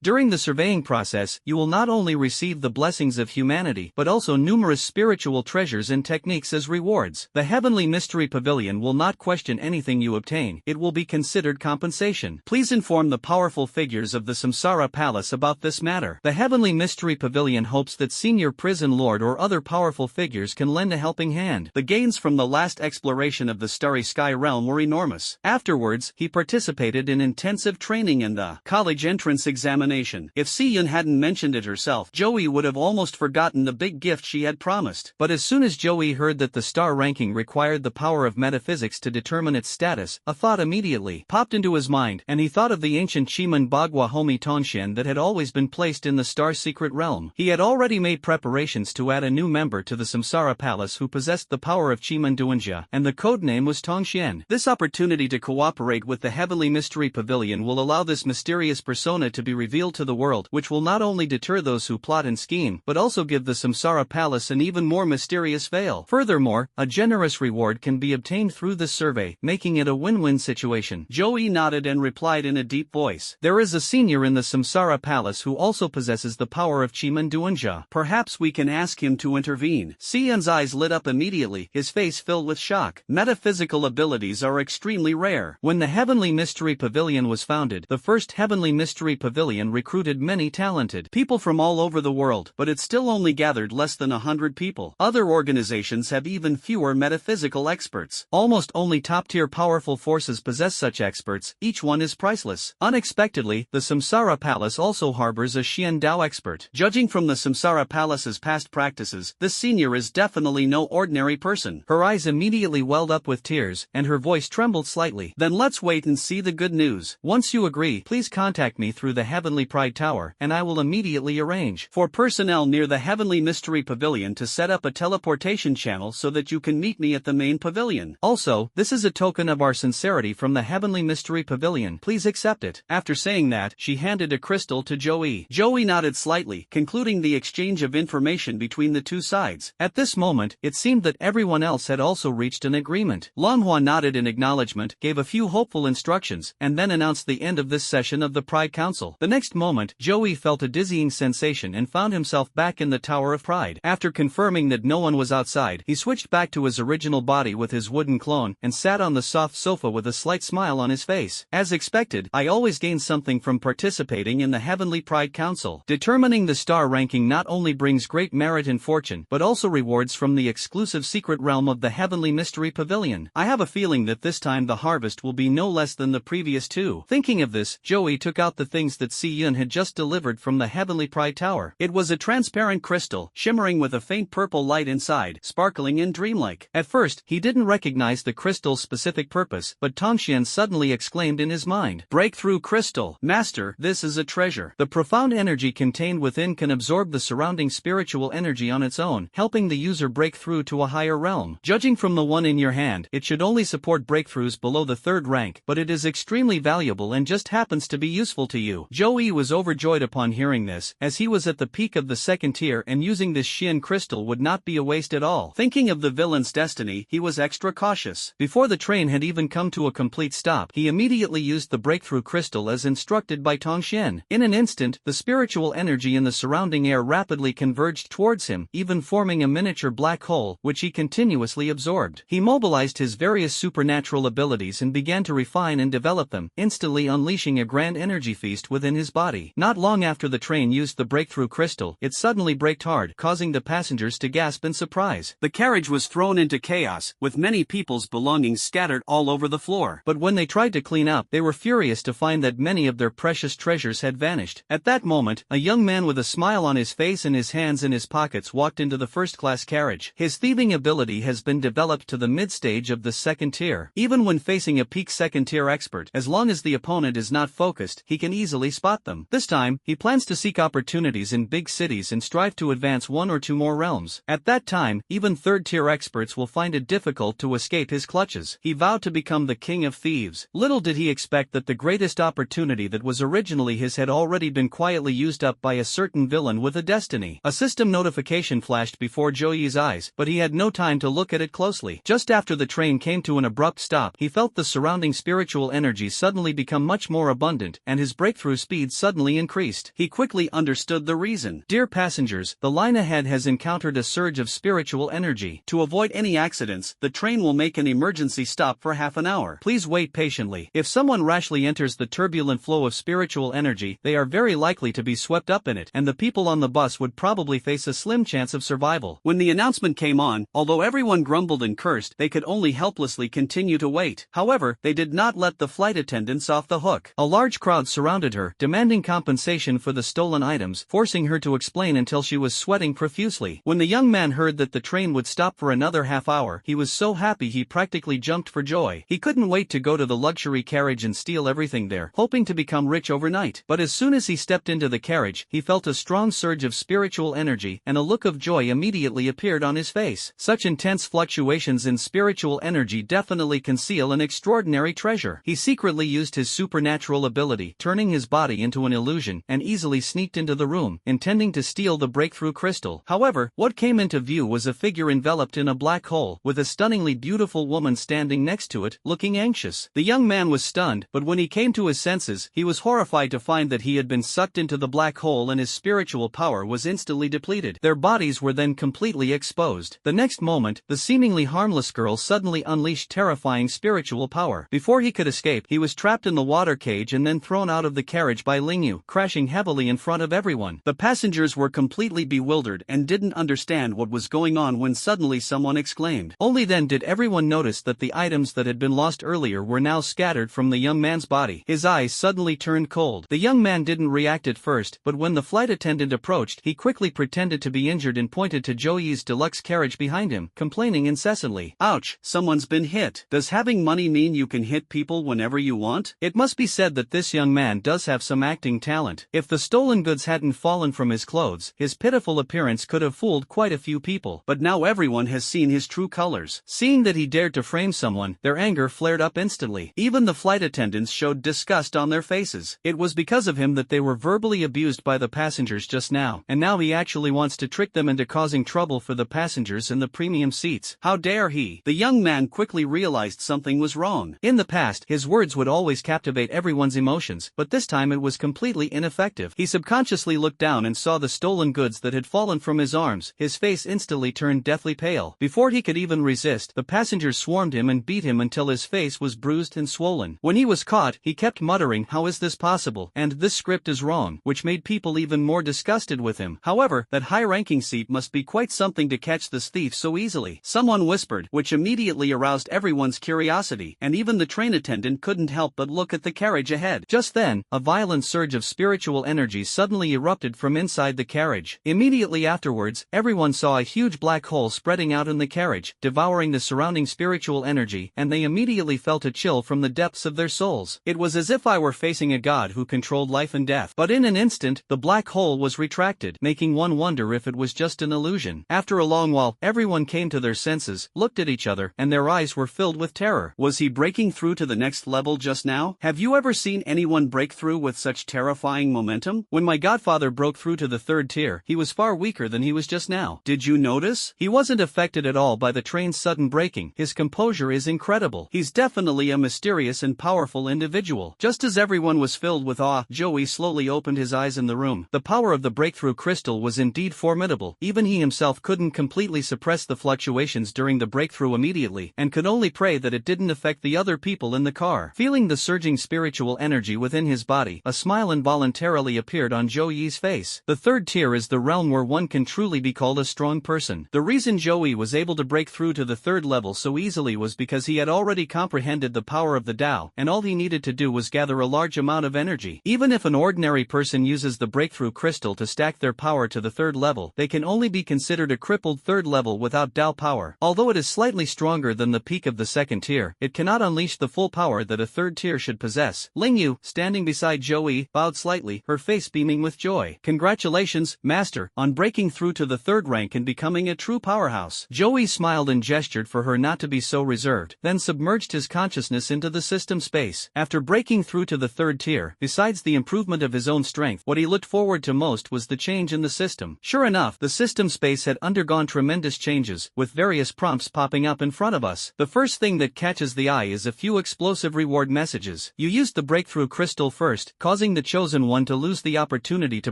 During the surveying process, you will not only receive the blessings of humanity but also numerous spiritual treasures and techniques as rewards. The Heavenly Mystery Pavilion will not question anything you obtain. It will be considered compensation. Please inform the powerful figures of the Samsara Palace about this matter. The Heavenly Mystery Pavilion hopes that senior prison lord or other powerful figures can lend a helping hand. The gains from the last exploration of the Starry Sky realm were enormous. Afterwards, he participated in intensive training in the college entrance examination. If Si-Yun hadn't mentioned it herself, Joey would have almost forgotten the big gift she had promised. But as soon as Joey heard that the star ranking required the power of metaphysics to determine its status, a thought immediately popped into his mind, and he thought of the ancient Chiman Bagua Homi Tongshen that had always been placed in the star secret realm. He had already made preparations to add a new member to the Samsara Palace who possessed the power of Chiman Duanjia, and the codename was Tongshen. This opportunity to cooperate with the Heavenly Mystery Pavilion will allow this mysterious persona to be revealed to the world, which will not only deter those who plot and scheme, but also give the Samsara Palace an even more mysterious veil. Furthermore, a generous reward can be obtained through this survey, making it a win-win situation. Joey nodded and replied in a deep voice. There is a senior in the Samsara Palace who also possesses the power of Chiman Duanjia. Perhaps we can ask him to intervene. Si-Yun's eyes lit up immediately, his face filled with shock. Metaphysical abilities are extremely rare. When the Heavenly Mystery Pavilion was founded, the first Heavenly Mystery Pavilion recruited many talented people from all over the world, but it still only gathered less than 100 people. Other organizations have even fewer metaphysical experts. Almost only top-tier powerful forces possess such experts. Each one is priceless. Unexpectedly, the Samsara Palace also harbors a Xian Dao expert. Judging from the Samsara Palace's past practices, this senior is definitely no ordinary person. Her eyes immediately welled up with tears, and her voice trembled slightly. Then let's wait and see the good news. Once you agree, please contact me through the Heavenly Pride Tower, and I will immediately arrange for personnel near the Heavenly Mystery Pavilion to set up a teleportation channel so that you can meet me at the main pavilion. Also, this is a token of our sincerity from the Heavenly Mystery Pavilion. Please accept it. After saying that, she handed a crystal to Joey. Joey nodded slightly, concluding the exchange of information between the two sides. At this moment, it seemed that everyone else had also reached an agreement. Manhwa nodded in acknowledgement, gave a few hopeful instructions, and then announced the end of this session of the Pride Council. The next moment, Joey felt a dizzying sensation and found himself back in the Tower of Pride. After confirming that no one was outside, he switched back to his original body with his wooden clone, and sat on the soft sofa with a slight smile on his face. As expected, I always gain something from participating in the Heavenly Pride Council. Determining the star ranking not only brings great merit and fortune, but also rewards from the exclusive secret realm of the Heavenly Mystery Pavilion. I have a feeling that this time the harvest will be no less than the previous two. Thinking of this, Joey took out the things that Si-Yun had just delivered from the Heavenly Pride Tower. It was a transparent crystal, shimmering with a faint purple light inside, sparkling and dreamlike. At first, he didn't recognize the crystal's specific purpose, but Tongshen suddenly exclaimed in his mind, "Breakthrough crystal! Master, this is a treasure." The profound energy contained within can absorb the surrounding spiritual energy on its own, helping the user break through to a higher realm. Judging from the one in your hand, it should only support breakthroughs below the third rank, but it is extremely valuable and just happens to be useful to you. Joey was overjoyed upon hearing this, as he was at the peak of the second tier and using this Xian crystal would not be a waste at all. Thinking of the villain's destiny, he was extra cautious. Before the train had even come to a complete stop, he immediately used the breakthrough crystal as instructed by Tongshen. In an instant, the spiritual energy in the surrounding air rapidly converged towards him, even forming a miniature black hole, which he continuously absorbed. He mobilized his various supernatural abilities and began to refine and develop them, instantly unleashing a grand energy feast within his body. Not long after the train used the breakthrough crystal, it suddenly braked hard, causing the passengers to gasp in surprise. The carriage was thrown into chaos, with many people's belongings scattered all over the floor. But when they tried to clean up, they were furious to find that many of their precious treasures had vanished. At that moment, a young man with a smile on his face and his hands in his pockets walked into the first-class carriage. stage. His thieving ability has been developed to the mid-stage of the second tier. Even when facing a peak second-tier expert, as long as the opponent is not focused, he can easily spot them. This time, he plans to seek opportunities in big cities and strive to advance one or two more realms. At that time, even third-tier experts will find it difficult to escape his clutches. He vowed to become the king of thieves. Little did he expect that the greatest opportunity that was originally his had already been quietly used up by a certain villain with a destiny. A system notification flashed before Joey's eyes, but he had no time to look at it closely. Just after the train came to an abrupt stop, he felt the surrounding spiritual energy suddenly become much more abundant, and his breakthrough speed suddenly increased. He quickly understood the reason. Dear passengers, the line ahead has encountered a surge of spiritual energy. To avoid any accidents, the train will make an emergency stop for half an hour. Please wait patiently. If someone rashly enters the turbulent flow of spiritual energy, they are very likely to be swept up in it, and the people on the bus would probably face a slim chance of survival. When the announcement came on, although everyone grumbled and cursed, they could only helplessly continue to wait. However, they did not let the flight attendants off the hook. A large crowd surrounded her, demanding compensation for the stolen items, forcing her to explain until she was sweating profusely. When the young man heard that the train would stop for another half hour, he was so happy he practically jumped for joy. He couldn't wait to go to the luxury carriage and steal everything there, hoping to become rich overnight. But as soon as he stepped into the carriage, he felt a strong surge of spiritual energy, and a look of joy immediately appeared on his face. Such intense fluctuations in spiritual energy definitely conceal an extraordinary treasure. He secretly used his supernatural ability, turning his body into an illusion, and easily sneaked into the room, intending to steal the breakthrough crystal. However, what came into view was a figure enveloped in a black hole, with a stunningly beautiful woman standing next to it, looking anxious. The young man was stunned, but when he came to his senses, he was horrified to find that he had been sucked into the black hole and his spiritual power was instantly depleted. Their bodies were then completely exposed. The next moment, the seemingly harmless girl suddenly unleashed terrifying spiritual power. Before he could escape, he was trapped in the water cage and then thrown out of the carriage by Lingyu, crashing heavily in front of everyone. The passengers were completely bewildered and didn't understand what was going on when suddenly someone exclaimed. Only then did everyone notice that the items that had been lost earlier were now scattered from the young man's body. His eyes suddenly turned cold. The young man didn't react at first, but when the flight attendant approached, he quickly pretended to be injured and pointed to Joey's deluxe carriage behind him, complaining incessantly. Ouch, someone's been hit. Does having money mean you can hit people whenever you want? It must be said that this young man does have some acting talent. If the stolen goods hadn't fallen from his clothes, his pitiful appearance could have fooled quite a few people. But now everyone has seen his true colors. Seeing that he dared to frame someone, their anger flared up instantly. Even the flight attendants showed disgust on their faces. It was because of him that they were verbally abused by the passengers just now, and now he actually wants to trick them into causing trouble for the passengers in the premium seats. How dare he? The young man quickly realized something was wrong. In the past, his words would always captivate everyone's emotions, but this time it was completely ineffective. He subconsciously looked down and saw the stolen goods that had fallen from his arms. His face instantly turned deathly pale. Before he could even resist, the passengers swarmed him and beat him until his face was bruised and swollen. When he was caught, he kept muttering, "How is this possible?" and "This script is wrong," which made people even more disgusted with him. However, that high-ranking seat must be quite something to catch this thief so easily. Someone whispered, which immediately aroused everyone's curiosity, and even the train attendant couldn't help but look at the carriage ahead. Just then, a violent surge of spiritual energy suddenly erupted from inside the carriage. Immediately afterwards, everyone saw a huge black hole spreading out in the carriage, devouring the surrounding spiritual energy, and they immediately felt a chill from the depths of their souls. It was as if I were facing a god who controlled life and death. But in an instant, the black hole was retracted, making one wonder if it was just an illusion. After a long while, everyone came to their senses, looked at each other, and their eyes were filled with terror. Was he breaking through to the next level just now? Have you ever seen anyone break through with such terrifying momentum? When my godfather broke through to the third tier, he was far weaker than he was just now. Did you notice? He wasn't affected at all by the train's sudden braking. His composure is incredible. He's definitely a mysterious and powerful individual. Just as everyone was filled with awe, Joey slowly opened his eyes in the room. The power of the breakthrough crystal was indeed formidable. Even he himself couldn't completely suppress the fluctuations during the breakthrough immediately, and could only pray that it didn't affect the other people in the car. Feeling the surging spiritual energy within his body, a smile involuntarily appeared on Joey's face. The third tier is the realm where one can truly be called a strong person. The reason Joey was able to break through to the third level so easily was because he had already comprehended the power of the Tao, and all he needed to do was gather a large amount of energy. Even if an ordinary person uses the breakthrough crystal to stack their power to the third level, they can only be considered a crippled build third level without Dao power. Although it is slightly stronger than the peak of the second tier, it cannot unleash the full power that a third tier should possess. Lingyu, standing beside Joey, bowed slightly, her face beaming with joy. Congratulations, Master, on breaking through to the third rank and becoming a true powerhouse. Joey smiled and gestured for her not to be so reserved, then submerged his consciousness into the system space. After breaking through to the third tier, besides the improvement of his own strength, what he looked forward to most was the change in the system. Sure enough, the system space had undergone tremendous changes, with various prompts popping up in front of us. The first thing that catches the eye is a few explosive reward messages. You used the breakthrough crystal first, causing the chosen one to lose the opportunity to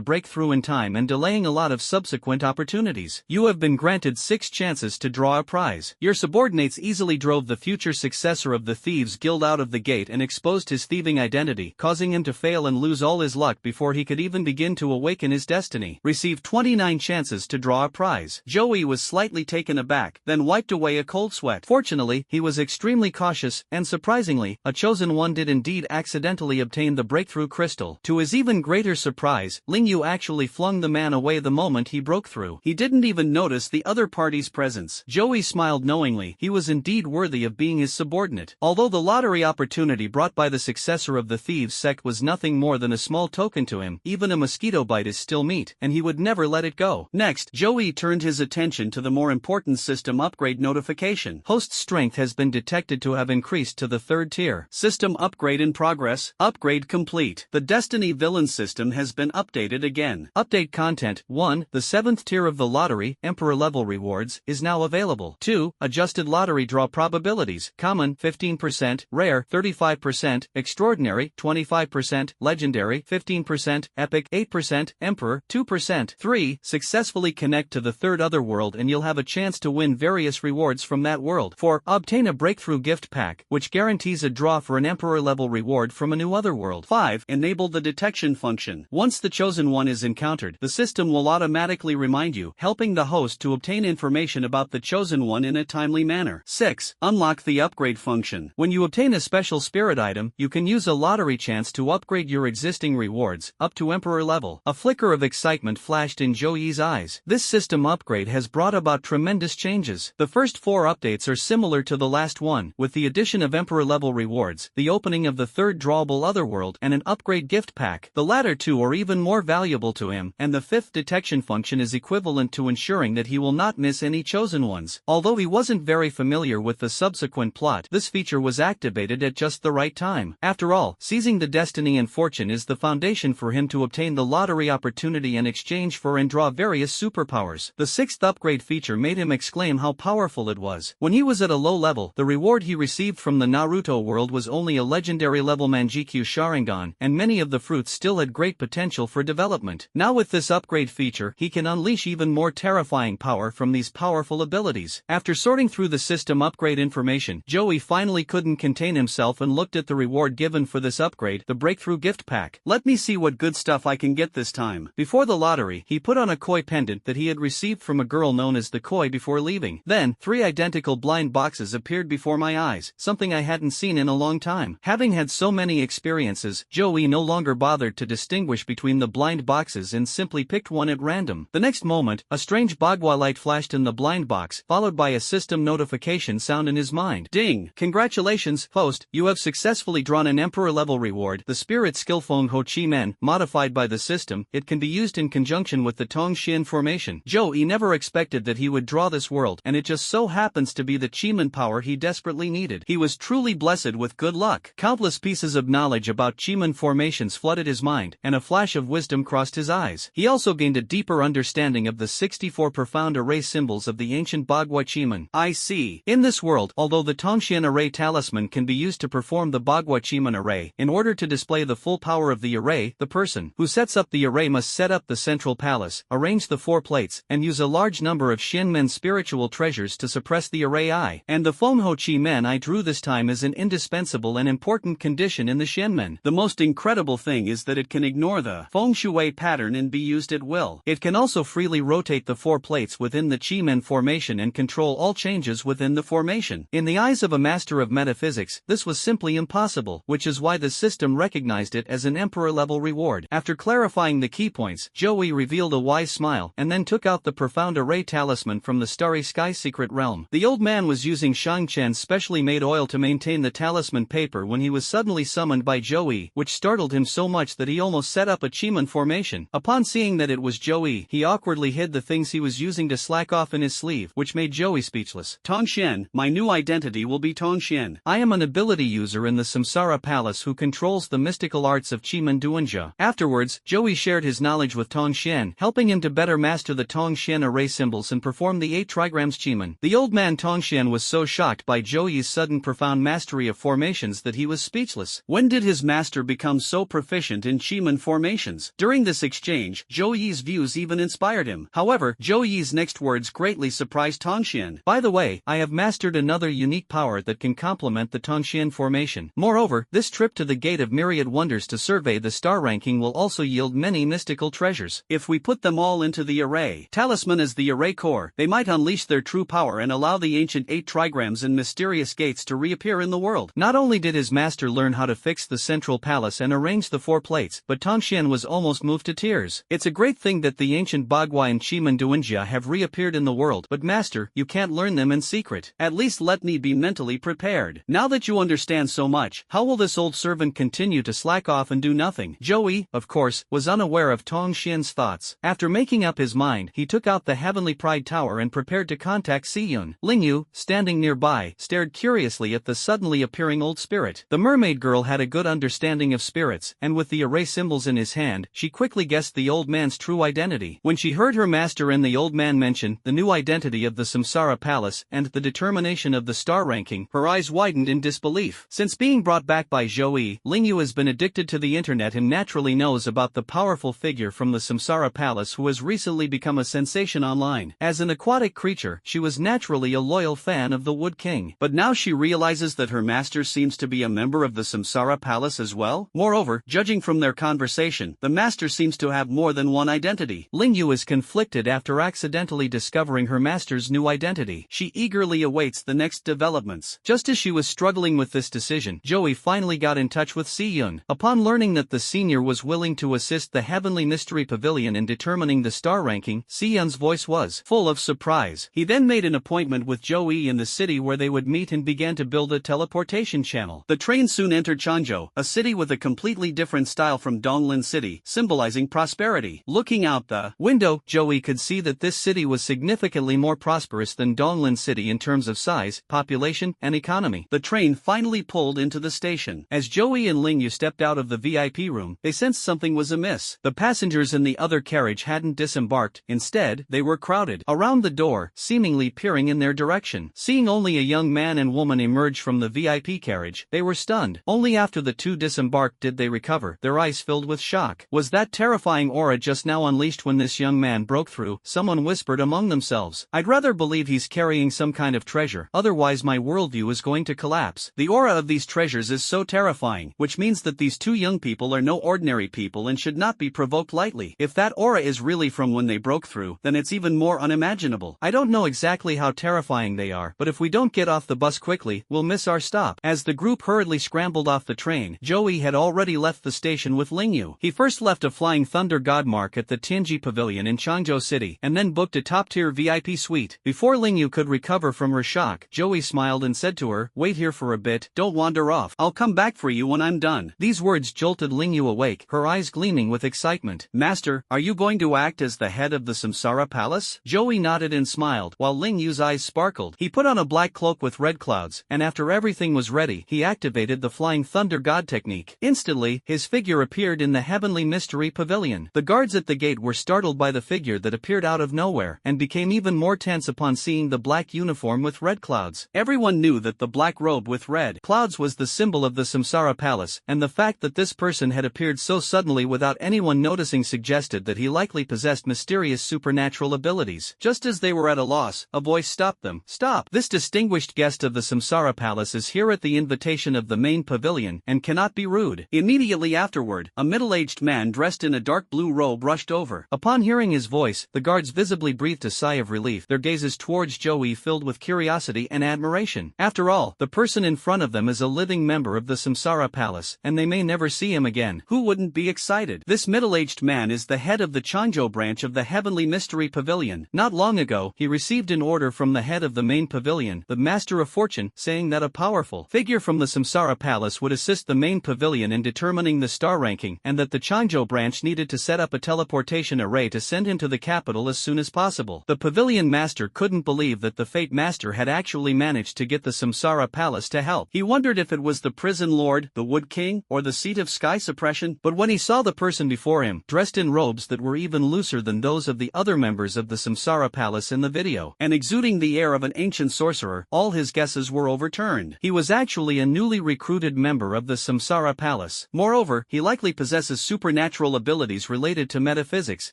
break through in time and delaying a lot of subsequent opportunities. You have been granted 6 chances to draw a prize. Your subordinates easily drove the future successor of the Thieves Guild out of the gate and exposed his thieving identity, causing him to fail and lose all his luck before he could even begin to awaken his destiny. Receive 29 chances to draw a prize. Joey was slightly taken aback, then wiped away a cold sweat. Fortunately, he was extremely cautious, and surprisingly, a chosen one did indeed accidentally obtain the breakthrough crystal. To his even greater surprise, Lingyu actually flung the man away the moment he broke through. He didn't even notice the other party's presence. Joey smiled knowingly. He was indeed worthy of being his subordinate. Although the lottery opportunity brought by the successor of the thieves sect was nothing more than a small token to him, even a mosquito bite is still meat, and he would never let it go. Next, Joey turned his attention to the more important system upgrade notification. Host's strength has been detected to have increased to the third tier. System upgrade in progress. Upgrade complete. The Destiny Villain system has been updated again. Update content. 1. The 7th tier of the lottery, Emperor level rewards, is now available. 2. Adjusted lottery draw probabilities. Common, 15%, rare, 35%, extraordinary, 25%, legendary, 15%, epic, 8%, emperor, 2%. 3. Successfully connect to the third otherworld and you'll have a chance to win various rewards from that world. 4. Obtain a breakthrough gift pack, which guarantees a draw for an emperor level reward from a new otherworld. 5. Enable the detection function. Once the chosen one is encountered, the system will automatically remind you, helping the host to obtain information about the chosen one in a timely manner. 6. Unlock the upgrade function. When you obtain a special spirit item, you can use a lottery chance to upgrade your existing rewards, up to emperor level. A flicker of excitement flashed in Joey's eyes. This system upgrade has brought about tremendous changes. The first 4 updates are similar to the last one, with the addition of emperor level rewards, the opening of the third drawable otherworld, and an upgrade gift pack. The latter 2 are even more valuable to him, and the 5th detection function is equivalent to ensuring that he will not miss any chosen ones. Although he wasn't very familiar with the subsequent plot, this feature was activated at just the right time. After all, seizing the destiny and fortune is the foundation for him to obtain the lottery opportunity in exchange for and draw various superpowers. The 6th upgrade feature made him exclaim how powerful it was. When he was at a low level, the reward he received from the Naruto world was only a legendary level Manjikyu Sharingan, and many of the fruits still had great potential for development. Now with this upgrade feature, he can unleash even more terrifying power from these powerful abilities. After sorting through the system upgrade information, Joey finally couldn't contain himself and looked at the reward given for this upgrade, the breakthrough gift pack. Let me see what good stuff I can get this time. Before the lottery, he put on a koi pendant that he had received from a girl known as the Koi before leaving. Then, 3 identical blind boxes appeared before my eyes, something I hadn't seen in a long time. Having had so many experiences, Joey no longer bothered to distinguish between the blind boxes and simply picked one at random. The next moment, a strange Bagua light flashed in the blind box, followed by a system notification sound in his mind. Ding! Congratulations, host, you have successfully drawn an emperor level reward, the spirit skill Feng Ho Chi Men, modified by the system. It can be used in conjunction with the Tong Xin formation. Joey never expected that he would draw this world, and it just so happens to be the Chi-Man power he desperately needed. He was truly blessed with good luck. Countless pieces of knowledge about Chi-Man formations flooded his mind, and a flash of wisdom crossed his eyes. He also gained a deeper understanding of the 64 profound array symbols of the ancient Bagua Chi-Man. I see. In this world, although the Tongxian array talisman can be used to perform the Bagua Chi-Man array, in order to display the full power of the array, the person who sets up the array must set up the central palace, arrange the 4 plates, and use a large number of Xianmen spiritual treasures to suppress the array eye. And the Feng Ho Chi Men I drew this time is an indispensable and important condition in the Xianmen. The most incredible thing is that it can ignore the Feng Shui pattern and be used at will. It can also freely rotate the 4 plates within the Chi-Men formation and control all changes within the formation. In the eyes of a master of metaphysics, this was simply impossible, which is why the system recognized it as an emperor-level reward. After clarifying the key points, Joey revealed a wise smile and then took out the profound array array talisman from the Starry Sky secret realm. The old man was using Shang Chen's specially made oil to maintain the talisman paper when he was suddenly summoned by Joey, which startled him so much that he almost set up a Chiman formation. Upon seeing that it was Joey, he awkwardly hid the things he was using to slack off in his sleeve, which made Joey speechless. Tongshen, my new identity will be Tongshen. I am an ability user in the Samsara Palace who controls the mystical arts of Chiman Duanjia. Afterwards, Joey shared his knowledge with Tongshen, helping him to better master the Tongshen array symbols and perform the 8 trigrams Chiman. The old man Tongshen was so shocked by Joey's sudden profound mastery of formations that he was speechless. When did his master become so proficient in Chiman formations? During this exchange, Zhou Yi's views even inspired him. However, Zhou Yi's next words greatly surprised Tongshen. By the way, I have mastered another unique power that can complement the Tongshen formation. Moreover, this trip to the Gate of Myriad Wonders to survey the star ranking will also yield many mystical treasures. If we put them all into the array talisman as the array core, they might unleash their true power and allow the ancient 8 trigrams and mysterious gates to reappear in the world. Not only did his master learn how to fix the central palace and arrange the 4 plates, but Tongshen was almost moved to tears. It's a great thing that the ancient Bagua and Chiman Duanjia have reappeared in the world, but master, you can't learn them in secret. At least let me be mentally prepared. Now that you understand so much, how will this old servant continue to slack off and do nothing? Joey, of course, was unaware of Tongshen's thoughts. After making up his mind, he took out the Heavenly Pride Tower and prepared to contact Siyun. Lingyu, standing nearby, stared curiously at the suddenly appearing old spirit. The mermaid girl had a good understanding of spirits, and with the array symbols in his hand, she quickly guessed the old man's true identity. When she heard her master and the old man mention the new identity of the Samsara Palace and the determination of the star ranking, her eyes widened in disbelief. Since being brought back by Joey, Lingyu has been addicted to the internet and naturally knows about the powerful figure from the Samsara Palace who has recently become a sensation online. As an aquatic creature, she was naturally a loyal fan of the Wood King. But now she realizes that her master seems to be a member of the Samsara Palace as well. Moreover, judging from their conversation, the master seems to have more than one identity. Lingyu is conflicted after accidentally discovering her master's new identity. She eagerly awaits the next developments. Just as she was struggling with this decision, Joey finally got in touch with Siyun. Upon learning that the senior was willing to assist the Heavenly Mystery Pavilion in determining the star ranking, Siyun's voice was full of surprise. He then made an appointment with Joey in the city where they would meet and began to build a teleportation channel. The train soon entered Changzhou, a city with a completely different style from Donglin City, symbolizing prosperity. Looking out the window, Joey could see that this city was significantly more prosperous than Donglin City in terms of size, population, and economy. The train finally pulled into the station. As Joey and Lingyu stepped out of the VIP room, they sensed something was amiss. The passengers in the other carriage hadn't disembarked, instead, they were crowded around the door, seemingly peering in their direction. Seeing only a young man and woman emerge from the VIP carriage, they were stunned. Only after the two disembarked did they recover, their eyes filled with shock. Was that terrifying aura just now unleashed when this young man broke through? Someone whispered among themselves. I'd rather believe he's carrying some kind of treasure, otherwise my worldview is going to collapse. The aura of these treasures is so terrifying, which means that these two young people are no ordinary people and should not be provoked lightly. If that aura is really from when they broke through, then it's even more unimaginable. I don't know exactly how terrifying they are, but if we don't get off the bus quickly, we'll miss our stop. As the group hurriedly scrambled off the train, Joey had already left the station with Lingyu. He first left a Flying Thunder Godmark at the Tianji Pavilion in Changzhou City, and then booked a top-tier VIP suite. Before Lingyu could recover from her shock, Joey smiled and said to her, "Wait here for a bit, don't wander off. I'll come back for you when I'm done." These words jolted Lingyu awake, her eyes gleaming with excitement. "Master, are you going to act as the head of the Samsara Palace?" Joey nodded and smiled, while Lingyu's eyes sparkled. He put on a black cloak with red clouds, and after everything was ready, he activated the Flying Thunder God technique. Instantly, his figure appeared in the Heavenly Mystery Pavilion. The guards at the gate were startled by the figure that appeared out of nowhere, and became even more tense upon seeing the black uniform with red clouds. Everyone knew that the black robe with red clouds was the symbol of the Samsara Palace, and the fact that this person had appeared so suddenly without anyone noticing suggested that he likely possessed mysterious supernatural abilities. Just as they were at a loss, a voice stopped them. "Stop! This distinguished guest of the Samsara Palace is here at the invitation of the main pavilion, and cannot be rude." Immediately afterward, a middle-aged man dressed in a dark blue robe rushed over. Upon hearing his voice, the guards visibly breathed a sigh of relief, their gazes towards Joey filled with curiosity and admiration. After all, the person in front of them is a living member of the Samsara Palace, and they may never see him again. Who wouldn't be excited? This middle-aged man is the head of the Changzhou branch of the Heavenly Mystery Pavilion. pavilion. Not long ago, he received an order from the head of the main pavilion, the Master of Fortune, saying that a powerful figure from the Samsara Palace would assist the main pavilion in determining the star ranking, and that the Changzhou branch needed to set up a teleportation array to send him to the capital as soon as possible. The pavilion master couldn't believe that the Fate Master had actually managed to get the Samsara Palace to help. He wondered if it was the prison lord, the Wood King, or the seat of sky suppression, but when he saw the person before him, dressed in robes that were even looser than those of the other members of the Samsara Palace in the video, and exuding the air of an ancient sorcerer, all his guesses were overturned. He was actually a newly recruited member of the Samsara Palace. Moreover, he likely possesses supernatural abilities related to metaphysics,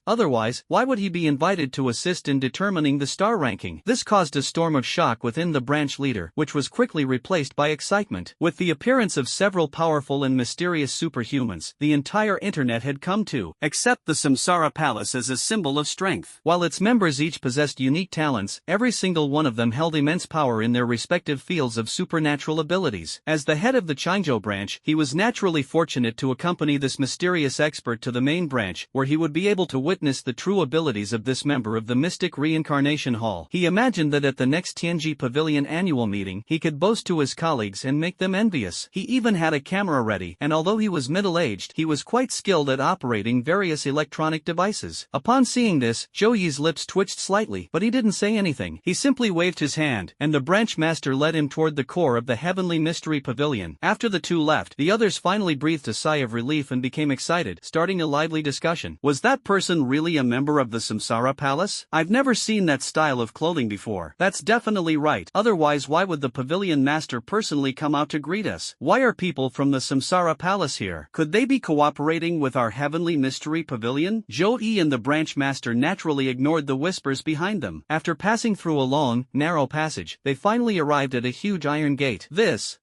otherwise, why would he be invited to assist in determining the star ranking? This caused a storm of shock within the branch leader, which was quickly replaced by excitement. With the appearance of several powerful and mysterious superhumans, the entire internet had come to accept the Samsara Palace as a symbol of strength. While its members each possessed unique talents, every single one of them held immense power in their respective fields of supernatural abilities. As the head of the Changzhou branch, he was naturally fortunate to accompany this mysterious expert to the main branch, where he would be able to witness the true abilities of this member of the Mystic Reincarnation Hall. He imagined that at the next Tianji Pavilion annual meeting, he could boast to his colleagues and make them envious. He even had a camera ready, and although he was middle-aged, he was quite skilled at operating various electronic devices. Upon seeing this, Zhou Yi's lips twitched slightly, but he didn't say anything. He simply waved his hand, and the branch master led him toward the core of the Heavenly Mystery Pavilion. After the two left, the others finally breathed a sigh of relief and became excited, starting a lively discussion. Was that person really a member of the Samsara Palace? I've never seen that style of clothing before. That's definitely right. Otherwise, why would the pavilion master personally come out to greet us? Why are people from the Samsara Palace here? Could they be cooperating with our Heavenly Mystery Pavilion? Zhou Yi and the branch master naturally ignored the whispers behind them. After passing through a long, narrow passage, they finally arrived at a huge iron gate.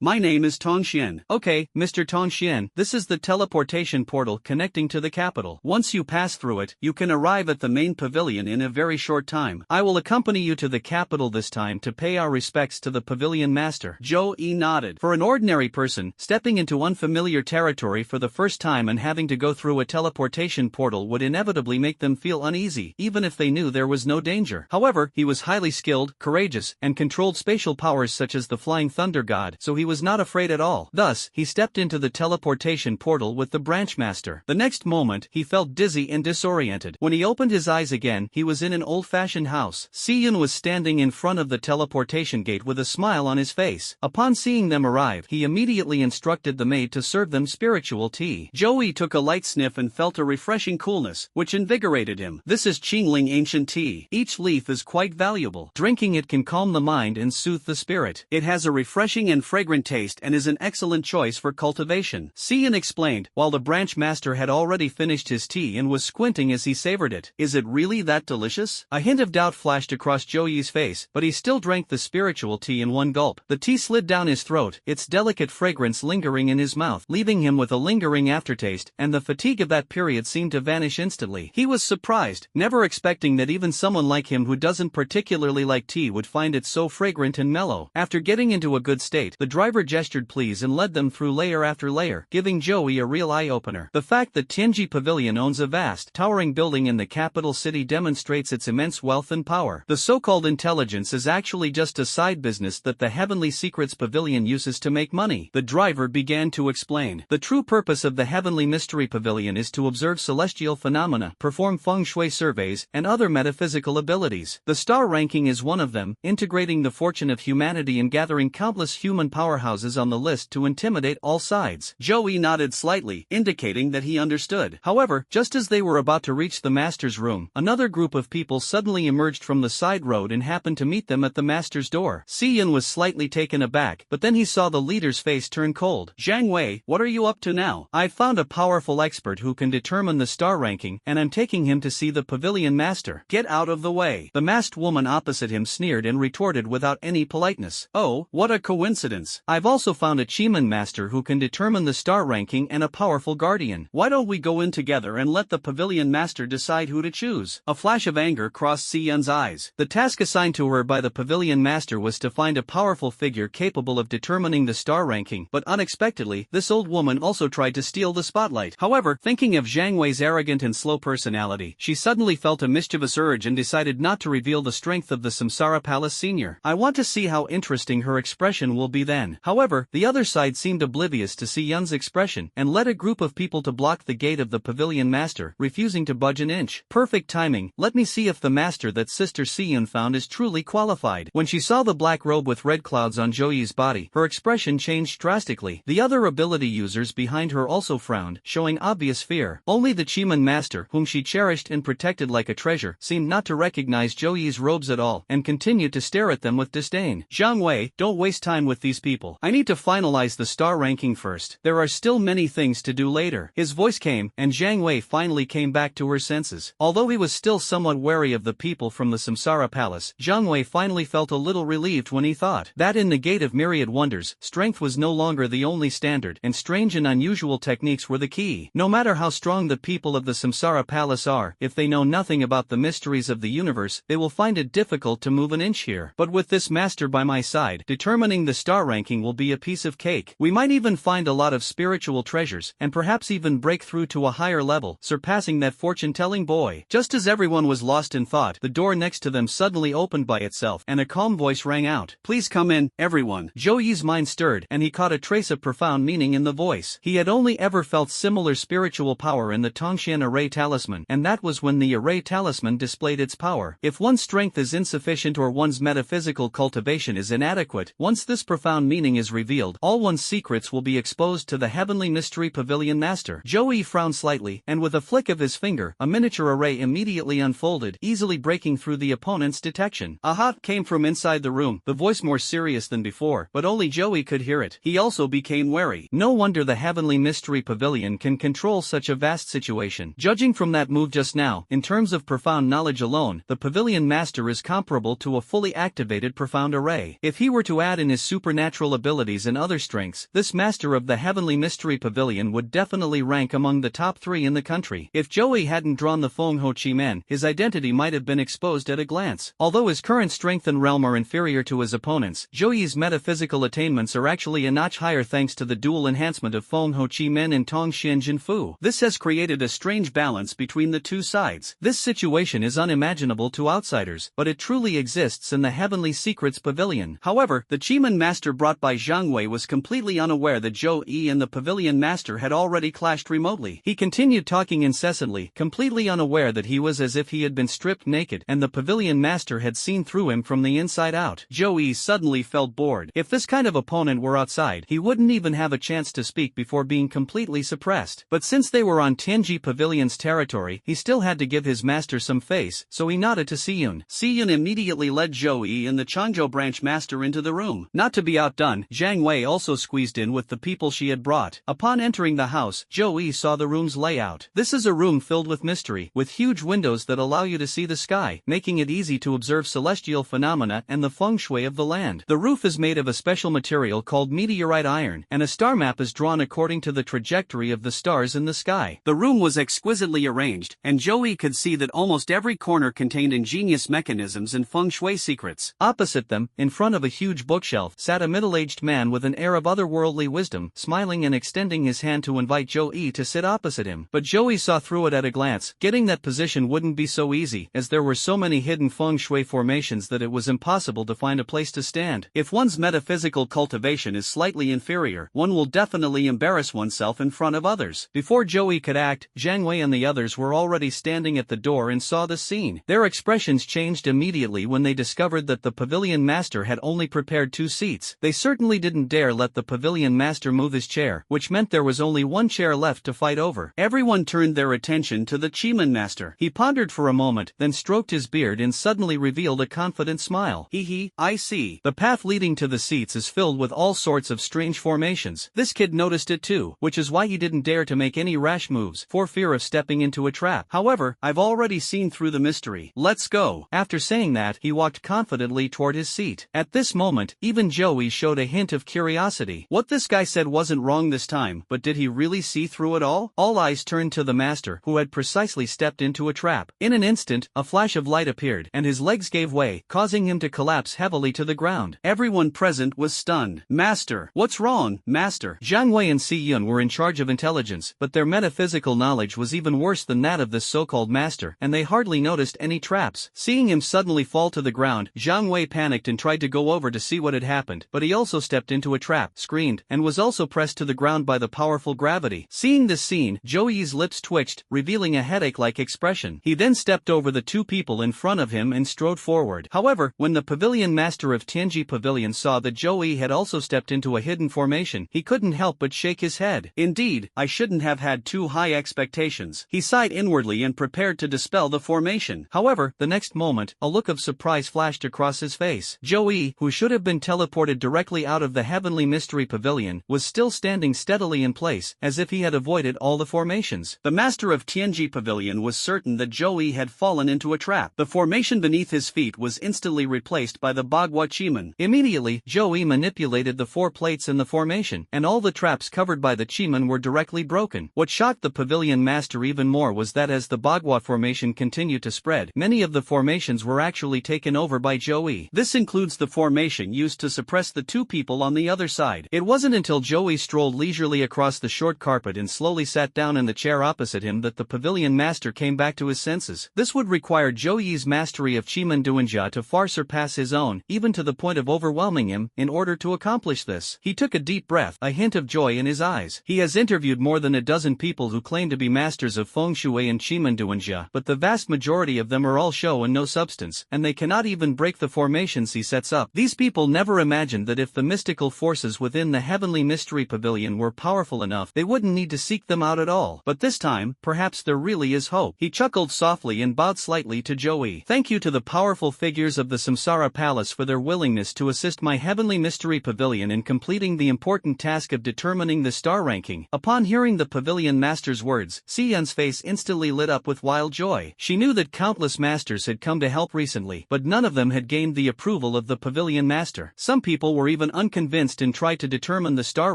My name is Tongxian. Okay, Mr. Tongxian, this is the teleportation portal connecting to the capital. Once you pass through it, you can arrive at the main pavilion in a very short time. I will accompany you to the capital this time to pay our respects to the pavilion master. Zhou Yi nodded. For an ordinary person, stepping into unfamiliar territory for the first time and having to go through a teleportation portal would inevitably make them feel uneasy, even if they knew there was no danger. However, he was highly skilled, courageous, and controlled spatial powers such as the Flying Thunder God, so he was not afraid at all. Thus, he stepped into the teleportation portal with the branch master. The next moment, he felt dizzy and disoriented. When he opened his eyes again, he was in an old-fashioned house. Si-yun was standing in front of the teleportation gate with a smile on his face. Upon seeing them arrive, he immediately instructed the maid to serve them spiritual tea. Zhou Yi took a light sniff and felt a refreshing coolness, which invigorated him. This is Qingling ancient tea. Each leaf is quite valuable. Drinking it can calm the mind and soothe the spirit. It has a refreshing and fragrant taste and is an excellent choice for cultivation. Si-yun explained, while the branch master had already finished his tea and was squinting as he savored it. Is it really that delicious? A hint of doubt flashed across Zhou Yi's face, but he still drank the spiritual tea in one gulp. The tea slid down his throat, its delicate fragrance lingering in his mouth, leaving him with a lingering aftertaste, and the fatigue of that period seemed to vanish instantly. He was surprised, never expecting that even someone like him who doesn't particularly like tea would find it so fragrant and mellow. After getting into a good state, the driver gestured please and led them through layer after layer, giving Zhou Yi a real eye-opener. The fact that Tianji Pavilion owns a vast, towering building in the capital city demonstrates its immense wealth and power. The so-called intelligence is actually just a side business that the Heavenly Secrets Pavilion uses to make money. The driver began to explain. The true purpose of the Heavenly Mystery Pavilion is to observe celestial phenomena, perform feng shui surveys, and other metaphysical abilities. The star ranking is one of them, integrating the fortune of humanity and gathering countless human powerhouses on the list to intimidate all sides. Zhou Yi nodded slightly, indicating that he understood. However, just as they were about to reach the master's room, another group of people suddenly emerged from the side road and happened to meet them at the master's door. Si-yun was slightly taken aback, but then he saw the leader's face turn cold. Zhang Wei, what are you up to now? I've found a powerful expert who can determine the star ranking, and I'm taking him to see the pavilion master. Get out of the way. The masked woman opposite him sneered and retorted without any politeness. Oh, what a coincidence. I've also found a Chiman master who can determine the star ranking and a powerful guardian. Why don't we go in together and let the pavilion master decide who to choose? A flash of anger crossed Si-yun's eyes. The task assigned to her by the pavilion master was to find a powerful figure capable of determining the star ranking, but unexpectedly, this old woman also tried to steal the spotlight. However, thinking of Zhang Wei's arrogant and slow personality, she suddenly felt a mischievous urge and decided not to reveal the strength of the Samsara Palace Senior. I want to see how interesting her expression will be then. However, the other side seemed oblivious to Si Yun's expression and led a group of people to block the gate of the pavilion master, refusing to budge an inch. Perfect timing. Let me see if the master that Sister Si Yun found is truly qualified. When she saw the black robe with red clouds on Zhou Yi's body, her expression changed drastically. The other ability users behind her also frowned, showing obvious fear. Only the Chiman master, whom she cherished and protected like a treasure, seemed not to recognize Zhou Yi's robes at all, and continued to stare at them with disdain. Zhang Wei, don't waste time with these people. I need to finalize the star ranking first. There are still many things to do later. His voice came, and Zhang Wei finally came back to her senses. Although he was still somewhat wary of the people from the Samsara Palace, Zhang Wei finally felt a little relieved when he thought that in the Gate of Myriad Wonders, strength was no longer the only standard, and strange and unusual techniques were the key. No matter how strong the people of the Samsara Palace are, if they know nothing about the mysteries of the universe, they will find it difficult to move an inch here. But with this master by my side, determining the star ranking will be a piece of cake. We might even find a lot of spiritual treasures, and perhaps even break through to a higher level, surpassing that fortune-telling boy. Just as everyone was lost in thought, the door next to them suddenly opened by itself, and a calm voice rang out. Please come in, everyone. Zhou Yi's mind stirred, and he caught a trace of profound meaning in the voice. He had only ever felt similar spiritual power in the Tongxian Array Talisman, and that was when the Array Talisman displayed its power. If one's strength is insufficient or one's metaphysical cultivation is inadequate, once this profound meaning is revealed, all one's secrets will be exposed to the Heavenly Mystery Pavilion Master. Zhou Yi frowned slightly, and with a flick of his finger, a miniature array immediately unfolded, easily breaking through the opponent's detection. Aha! Came from inside the room, the voice more serious than before, but only Zhou Yi could hear it. He also became wary. No wonder the Heavenly Mystery Pavilion can control such a vast situation. Judging from that move just now, in terms of profound knowledge alone, the Pavilion Master is comparable to a fully activated profound array. If he were to add in his supernatural abilities and other strengths, this master of the Heavenly Mystery Pavilion would definitely rank among the top 3 in the country. If Zhou Yi hadn't drawn the Feng Ho Chi Men, his identity might have been exposed at a glance. Although his current strength and realm are inferior to his opponents, Zhou Yi's metaphysical attainments are actually a notch higher thanks to the dual enhancement of Feng Ho Chi Men and Tong Xian Jin Fu. This has created a strange balance between the two sides. This situation is unimaginable to outsiders, but it truly exists in the Heavenly Secrets Pavilion. However, the Chiman Master brought by Zhang Wei was completely unaware that Zhou Yi and the Pavilion Master had already clashed remotely. He continued talking incessantly, completely unaware that he was as if he had been stripped naked and the Pavilion Master had seen through him from the inside out. Zhou Yi suddenly felt bored. If this kind of opponent were outside, he wouldn't even have a chance to speak before being completely suppressed. But since they were on Tianji Pavilion's territory, he still had to give his master some face, so he nodded to Si Yun. Si Yun immediately led Zhou Yi and the Changzhou branch master into the room. Not to be outdone, Zhang Wei also squeezed in with the people she had brought. Upon entering the house, Zhou Yi saw the room's layout. This is a room filled with mystery, with huge windows that allow you to see the sky, making it easy to observe celestial phenomena and the feng shui of the land. The roof is made of a special material called meteorite iron, and a star map is drawn according to the trajectory of the stars in the sky. The room was exquisitely arranged, and Zhou Yi could see that almost every corner contained ingenious mechanisms and feng shui secrets. Opposite them, in front of a huge bookshelf, sat a middle-aged man with an air of otherworldly wisdom, smiling and extending his hand to invite Zhou Yi to sit opposite him. But Zhou Yi saw through it at a glance. Getting that position wouldn't be so easy, as there were so many hidden feng shui formations that it was impossible to find a place to stand. If one's metaphysical cultivation is slightly inferior, one will definitely embarrass oneself in front of others. Before Zhou Yi could act, Zhang Wei and the others were already standing at the door and saw the scene. Their expressions changed immediately when they discovered that the Pavilion Master had only prepared 2 seats. They certainly didn't dare let the Pavilion Master move his chair, which meant there was only 1 chair left to fight over. Everyone turned their attention to the Chiman Master. He pondered for a moment, then stroked his beard and suddenly revealed a confident smile. Hee, I see. The path leading to the seats is filled with all sorts of strange formations. This kid noticed it too, which is why he didn't dare to make any rash moves, for fear of stepping into a trap. However, I've already seen through the mystery. Let's go. After saying that, he walked confidently toward his seat. At this moment, even Zhou Yi showed a hint of curiosity. What this guy said wasn't wrong this time, but did he really see through it all? All eyes turned to the master, who had precisely stepped into a trap. In an instant, a flash of light appeared, and his legs gave way, causing him to collapse heavily to the ground. Everyone present was stunned. Master! What's wrong, Master? Zhang Wei and Si Yun were in charge of intelligence, but their metaphysical knowledge was even worse than that of this so-called master, and they hardly hardly noticed any traps. Seeing him suddenly fall to the ground, Zhang Wei panicked and tried to go over to see what had happened, but he also stepped into a trap, screamed, and was also pressed to the ground by the powerful gravity. Seeing this scene, Zhou Yi's lips twitched, revealing a headache-like expression. He then stepped over the two people in front of him and strode forward. However, when the pavilion master of Tianji Pavilion saw that Zhou Yi had also stepped into a hidden formation, he couldn't help but shake his head. Indeed, I shouldn't have had too high expectations. He sighed inwardly and prepared to dispel the formation. However, the next moment, a look of surprise flashed across his face. Zhou Yi, who should have been teleported directly out of the Heavenly Mystery Pavilion, was still standing steadily in place, as if he had avoided all the formations. The master of Tianji Pavilion was certain that Zhou Yi had fallen into a trap. The formation beneath his feet was instantly replaced by the Bagua Chiman. Immediately, Zhou Yi manipulated the 4 plates in the formation, and all the traps covered by the Chiman were directly broken. What shocked the pavilion master even more was that as the Bagua formation continued to spread, many of the formations were actually taken over by Zhou Yi. This includes the formation used to suppress the 2 people on the other side. It wasn't until Zhou Yi strolled leisurely across the short carpet and slowly sat down in the chair opposite him that the pavilion master came back to his senses. This would require Zhou Yi's mastery of Chiman Duanjia to far surpass his own, even to the point of overwhelming him. In order to accomplish this, he took a deep breath, a hint of joy in his eyes. He has interviewed more than a dozen people who claim to be masters of Feng Shui and Chiman Duanjia, but the vast majority of them are all show and no substance, and they cannot even break the formations he sets up. These people never imagined that if the mystical forces within the Heavenly Mystery Pavilion were powerful enough, they wouldn't need to seek them out at all. But this time, perhaps there really is hope. He chuckled softly and bowed slightly to Zhou Yi. Thank you to the powerful figures of the Samsara Palace for their willingness to assist my Heavenly Mystery Pavilion in completing the important task of determining the star ranking. Upon hearing the pavilion master's words, Si Yun's face instantly lit up with wild joy. She knew that countless masters had come to help recently, but none of them had gained the approval of the pavilion master. Some people were even unconvinced and tried to determine the star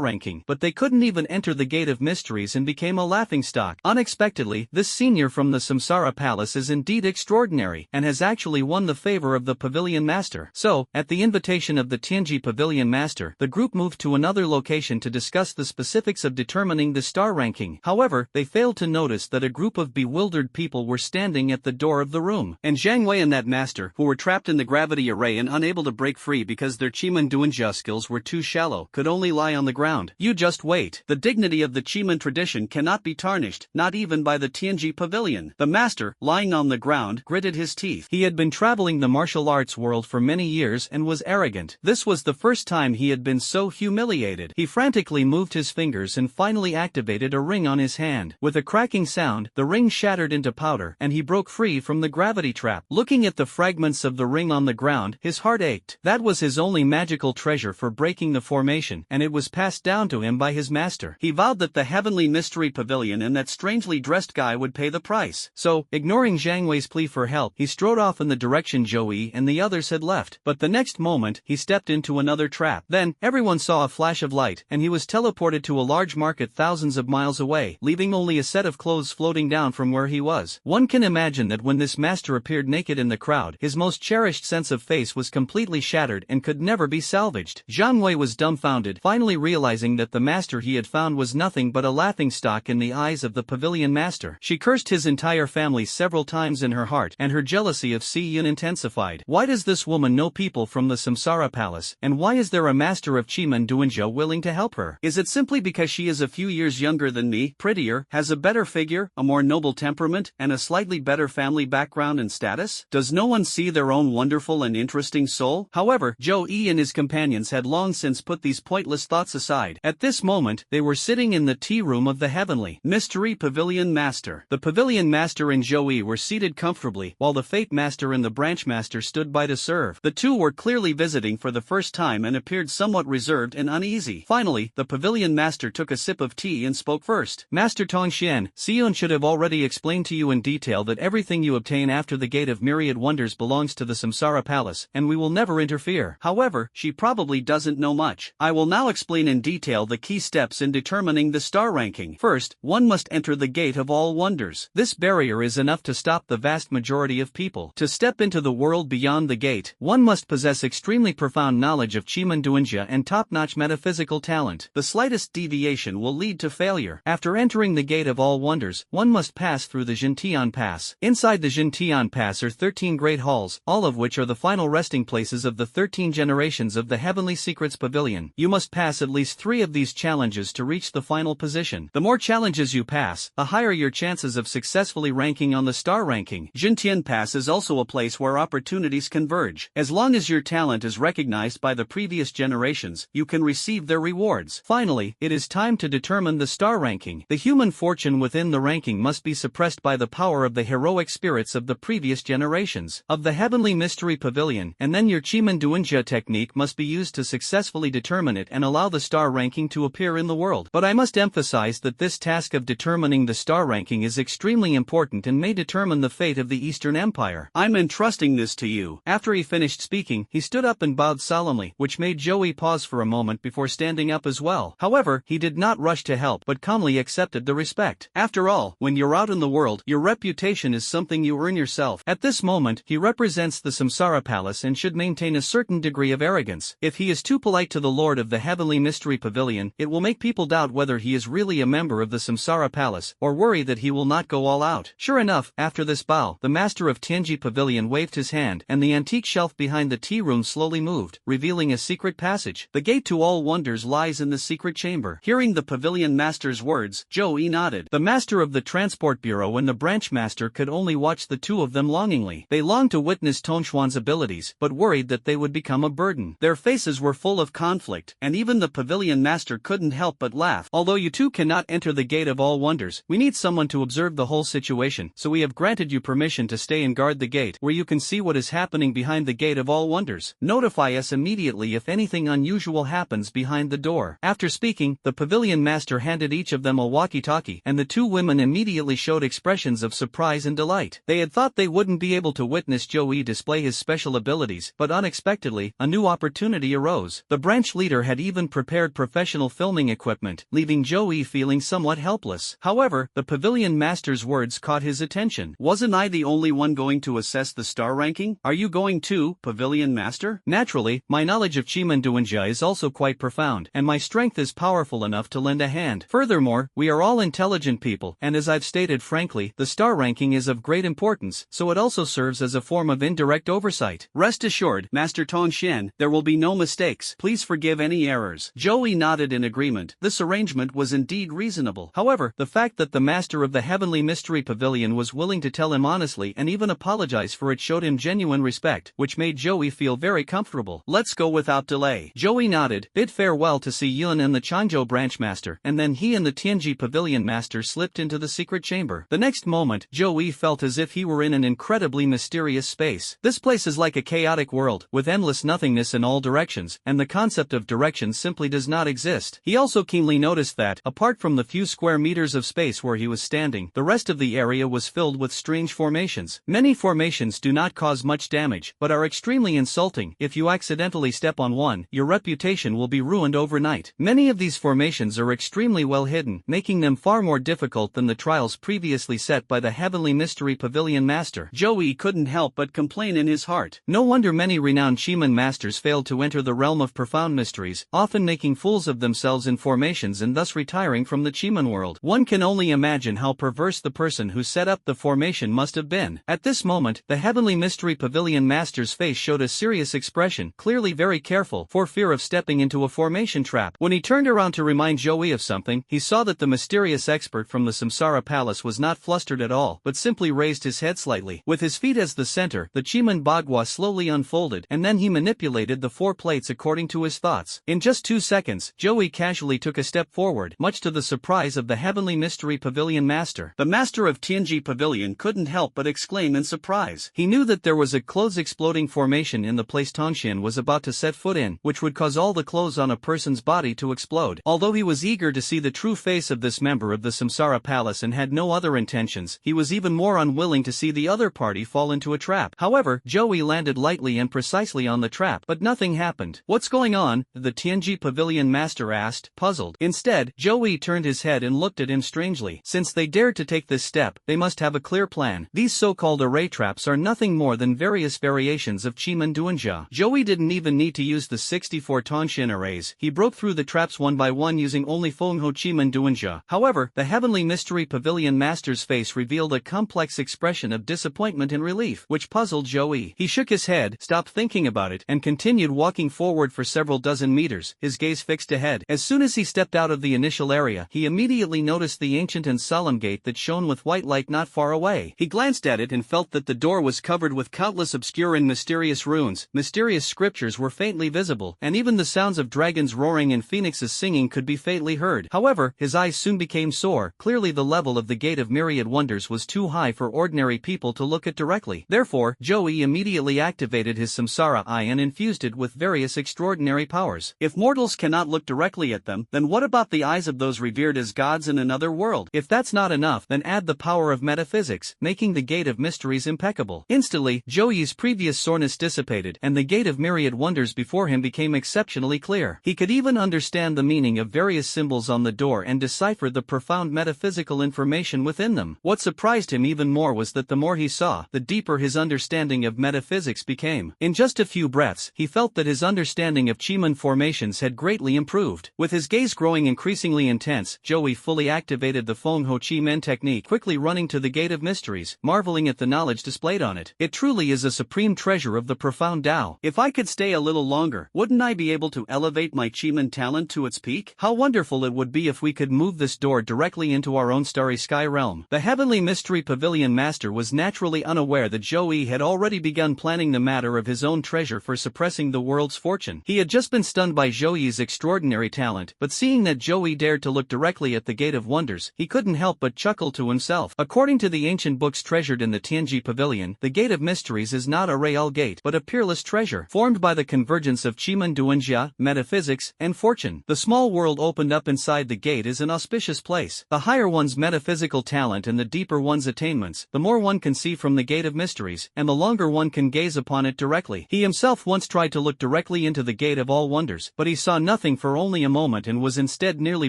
ranking, but they couldn't even enter the Gate of Mysteries and became a laughingstock. Unexpectedly, this senior from the Samsara Palace is indeed extraordinary, and has actually won the favor of the pavilion master. So, at the invitation of the Tianji Pavilion master, the group moved to another location to discuss the specifics of determining the star ranking. However, they failed to notice that a group of bewildered people were standing at the door of the room, and Zhang Wei and that master, who were trapped in the gravity array and unable to break free because their Chiman Duanjia skills were too shallow, could only lie on the ground. You just wait. The dignity of the Chiman tradition cannot be tarnished, not even by the Tianji Pavilion. The master, lying on the ground, gritted his teeth. He had been traveling the martial arts world for many years and was arrogant. This was the first time he had been so humiliated. He frantically moved his fingers and finally activated a ring on his hand. With a cracking sound, the ring shattered into powder, and he broke free from the gravity trap. Looking at the fragments of the ring on the ground, his heart ached. That was his only magical treasure for breaking the formation, and it was passed down to him by his master. He vowed that the Heavenly Mystery Pavilion and that strangely dressed guy would pay the price. So, ignoring Zhang Wei's plea for help, he strode off in the direction Zhou Yi and the others had left. But the next moment, he stepped into another trap. Then, everyone saw a flash of light, and he was teleported to a large market thousands of miles away, leaving only a set of clothes floating down from where he was. One can imagine that when this master appeared naked in the crowd, his most cherished sense of face was completely shattered and could never be salvaged. Zhang Wei was dumbfounded, finally realizing that the master he had found was nothing but a laughingstock in the eyes of the pavilion master. She cursed his entire family several times in her heart, and her jealousy of Si Yun intensified. Why does this woman know people from the Samsara Palace, and why is there a master of Chiman Duanjia willing to help her? Is it simply because she is a few years younger than me, prettier, has a better figure, a more noble temperament, and a slightly better family background and status? Does no one see their own wonderful and interesting soul? However, Zhou Yi and his companions had long since put these pointless thoughts aside. At this moment, they were sitting in the tea room of the Heavenly Mystery Pavilion Master. The Pavilion Master and Zhou Yi were seated comfortably, while the Fate Master and the Branch Master stood by to serve. The two were clearly visiting for the first time and appeared somewhat reserved and uneasy. Finally, the Pavilion Master took a sip of tea and spoke first. Master Tongxian, Si Yun should have already explained to you in detail that everything you obtain after the Gate of Myriad Wonders belongs to the Samsara Palace, and we will never interfere. However, she probably doesn't know much. I will now explain in detail the key steps in determining the star ranking. First, one must enter the Gate of All Wonders. This barrier is enough to stop the vast majority of people. To step into the world beyond the gate, one must possess extremely profound knowledge of Chiman Duanjia and top-notch metaphysical talent. The slightest deviation will lead to failure. After entering the Gate of All Wonders, one must pass through the Jintian Pass. Inside the Jintian Pass are 13 great halls, all of which are the final resting places of the 13 generations of the Heavenly Secrets Pavilion. You must pass at least 3 of these challenges to reach the final position. The more challenges you pass, the higher your chances of successfully ranking on the star ranking. Jintian Pass is also a place where opportunities converge. As long as your talent is recognized by the previous generations, you can receive their rewards. Finally, it is time to determine the star ranking. The human fortune within the ranking must be suppressed by the power of the heroic spirits of the previous generations of the Heavenly Mystery Pavilion, and then your Chimanduinja technique must be used to successfully determine it and allow the star ranking to appear in the world. But I must emphasize that this task of determining the star ranking is extremely important and may determine the fate of the Eastern Empire. I'm entrusting this to you. After he finished speaking, he stood up and bowed solemnly, which made Joey pause for a moment before standing up as well. However, he did not rush to help but calmly accepted the respect. After all, when you're out in the world, your reputation is something you earn yourself. At this moment, he represents the Samsara Palace and should maintain a certain degree of arrogance. If he is too polite to the Lord of the Heavenly Mystery Pavilion, it will make people doubt whether he is really a member of the Samsara Palace, or worry that he will not go all out. Sure enough, after this bow, the master of Tianji Pavilion waved his hand, and the antique shelf behind the tea room slowly moved, revealing a secret passage. The gate to all wonders lies in the secret chamber. Hearing the pavilion master's words, Joey nodded. The master of the transport bureau and the branch master could only watch the two of them longingly. They longed to witness Tongxuan's abilities, but worried that they would become a burden. Their faces were full of conflict, and even the pavilion master couldn't help but laugh. Although you two cannot enter the gate of all wonders, we need someone to observe the whole situation, so we have granted you permission to stay and guard the gate, where you can see what is happening behind the gate of all wonders. Notify us immediately if anything unusual happens behind the door. After speaking, the pavilion master handed each of them a walkie-talkie, and the two women immediately showed expressions of surprise and delight. They had thought they wouldn't be able to witness Joey display his special abilities, but unexpectedly, a new opportunity arose. The branch leader had even prepared professional filming equipment, leaving Joey feeling somewhat helpless. However, the pavilion master's words caught his attention. Wasn't I the only one going to assess the star ranking? Are you going too, pavilion master? Naturally, my knowledge of Chimanduinja is also quite profound, and my strength is powerful enough to lend a hand. Furthermore, we are all intelligent people, and as I've stated frankly, the star ranking is of great importance, so it also serves as a form of indirect oversight. Rest assured, Master Tongshan, there will be no mistakes. Please forgive any errors. Joey nodded in agreement. This arrangement was indeed reasonable. However, the fact that the master of the Heavenly Mystery Pavilion was willing to tell him honestly and even apologize for it showed him genuine respect, which made Joey feel very comfortable. Let's go without delay. Joey nodded, bid farewell to Si Yun and the Changzhou branch master, and then he and the Tianji Pavilion master slipped into the secret chamber. The next moment, Joey felt as if he were in an incredibly mysterious space. This place is like a chaotic world, with endless nothingness in all directions, and the concept of direction simply does not exist. He also keenly noticed that, apart from the few square meters of space where he was standing, the rest of the area was filled with strange formations. Many formations do not cause much damage, but are extremely insulting. If you accidentally step on one, your reputation will be ruined overnight. Many of these formations are extremely well hidden, making them far more difficult than the trials previously set by the Heavenly Mystery Pavilion master. Joey couldn't help but complain in his heart. No wonder many renowned Shiman masters failed to enter the realm of profound mysteries, often making fools of themselves in formations and thus retiring from the Shiman world. One can only imagine how perverse the person who set up the formation must have been. At this moment, the Heavenly Mystery Pavilion master's face showed a serious expression, clearly very careful, for fear of stepping into a formation trap. When he turned around to remind Joey of something, he saw that the mysterious expert from the Samsara Palace was not flustered at all, but simply raised his head slightly. With his feet as the center, the Chiman Bagua slowly unfolded, and then he manipulated the 4 plates according to his thoughts. In just 2 seconds, Joey casually took a step forward, much to the surprise of the Heavenly Mystery Pavilion master. The master of Tianji Pavilion couldn't help but exclaim in surprise. He knew that there was a clothes exploding formation in the place Tongshan was about to set foot in, which would cause all the clothes on a person's body to explode. Although he was eager to see the true face of this member of the Samsara Palace and had no other intentions, he was even more unwilling to see the other party fall into a trap. However, Joey landed lightly and precisely on the trap, but nothing happened. What's going on? The Tianji Pavilion master asked, puzzled. Instead, Joey turned his head and looked at him strangely. Since they dared to take this step, they must have a clear plan. These so-called array traps are nothing more than various variations of Chimanduinja. Joey didn't even need to use the 64 Tongshan arrays. He broke through the traps one by one using only Fengho Chimanduinja. However, the Heavenly Mystery Pavilion master's face revealed a complex complex expression of disappointment and relief, which puzzled Joey. He shook his head, stopped thinking about it, and continued walking forward for several dozen meters, his gaze fixed ahead. As soon as he stepped out of the initial area, he immediately noticed the ancient and solemn gate that shone with white light not far away. He glanced at it and felt that the door was covered with countless obscure and mysterious runes. Mysterious scriptures were faintly visible, and even the sounds of dragons roaring and phoenixes singing could be faintly heard. However, his eyes soon became sore. Clearly the level of the Gate of Myriad Wonders was too high for ordinary people to look at directly. Therefore, Joey immediately activated his Samsara Eye and infused it with various extraordinary powers. If mortals cannot look directly at them, then what about the eyes of those revered as gods in another world? If that's not enough, then add the power of metaphysics, making the Gate of Mysteries impeccable. Instantly, Joey's previous soreness dissipated, and the Gate of Myriad Wonders before him became exceptionally clear. He could even understand the meaning of various symbols on the door and decipher the profound metaphysical information within them. What surprised him even more was that the more he saw, the deeper his understanding of metaphysics became. In just a few breaths, he felt that his understanding of Chiman formations had greatly improved. With his gaze growing increasingly intense, Joey fully activated the Feng Ho Chi Men technique, quickly running to the Gate of Mysteries, marveling at the knowledge displayed on it. It truly is a supreme treasure of the profound Tao. If I could stay a little longer, wouldn't I be able to elevate my Chiman talent to its peak? How wonderful it would be if we could move this door directly into our own starry sky realm. The Heavenly Mystery Pavilion Master was naturally unaware that Joey had already begun planning the matter of his own treasure for suppressing the world's fortune. He had just been stunned by Joey's extraordinary talent, but seeing that Joey dared to look directly at the Gate of Wonders, he couldn't help but chuckle to himself. According to the ancient books treasured in the Tianji Pavilion, the Gate of Mysteries is not a real gate, but a peerless treasure, formed by the convergence of Chiman Duanjia, metaphysics, and fortune. The small world opened up inside the gate is an auspicious place. The higher one's metaphysical talent and the deeper one's attainments, the more one can see from the Gate of Mysteries, and the longer one can gaze upon it directly. He himself once tried to look directly into the Gate of All Wonders, but he saw nothing for only a moment and was instead nearly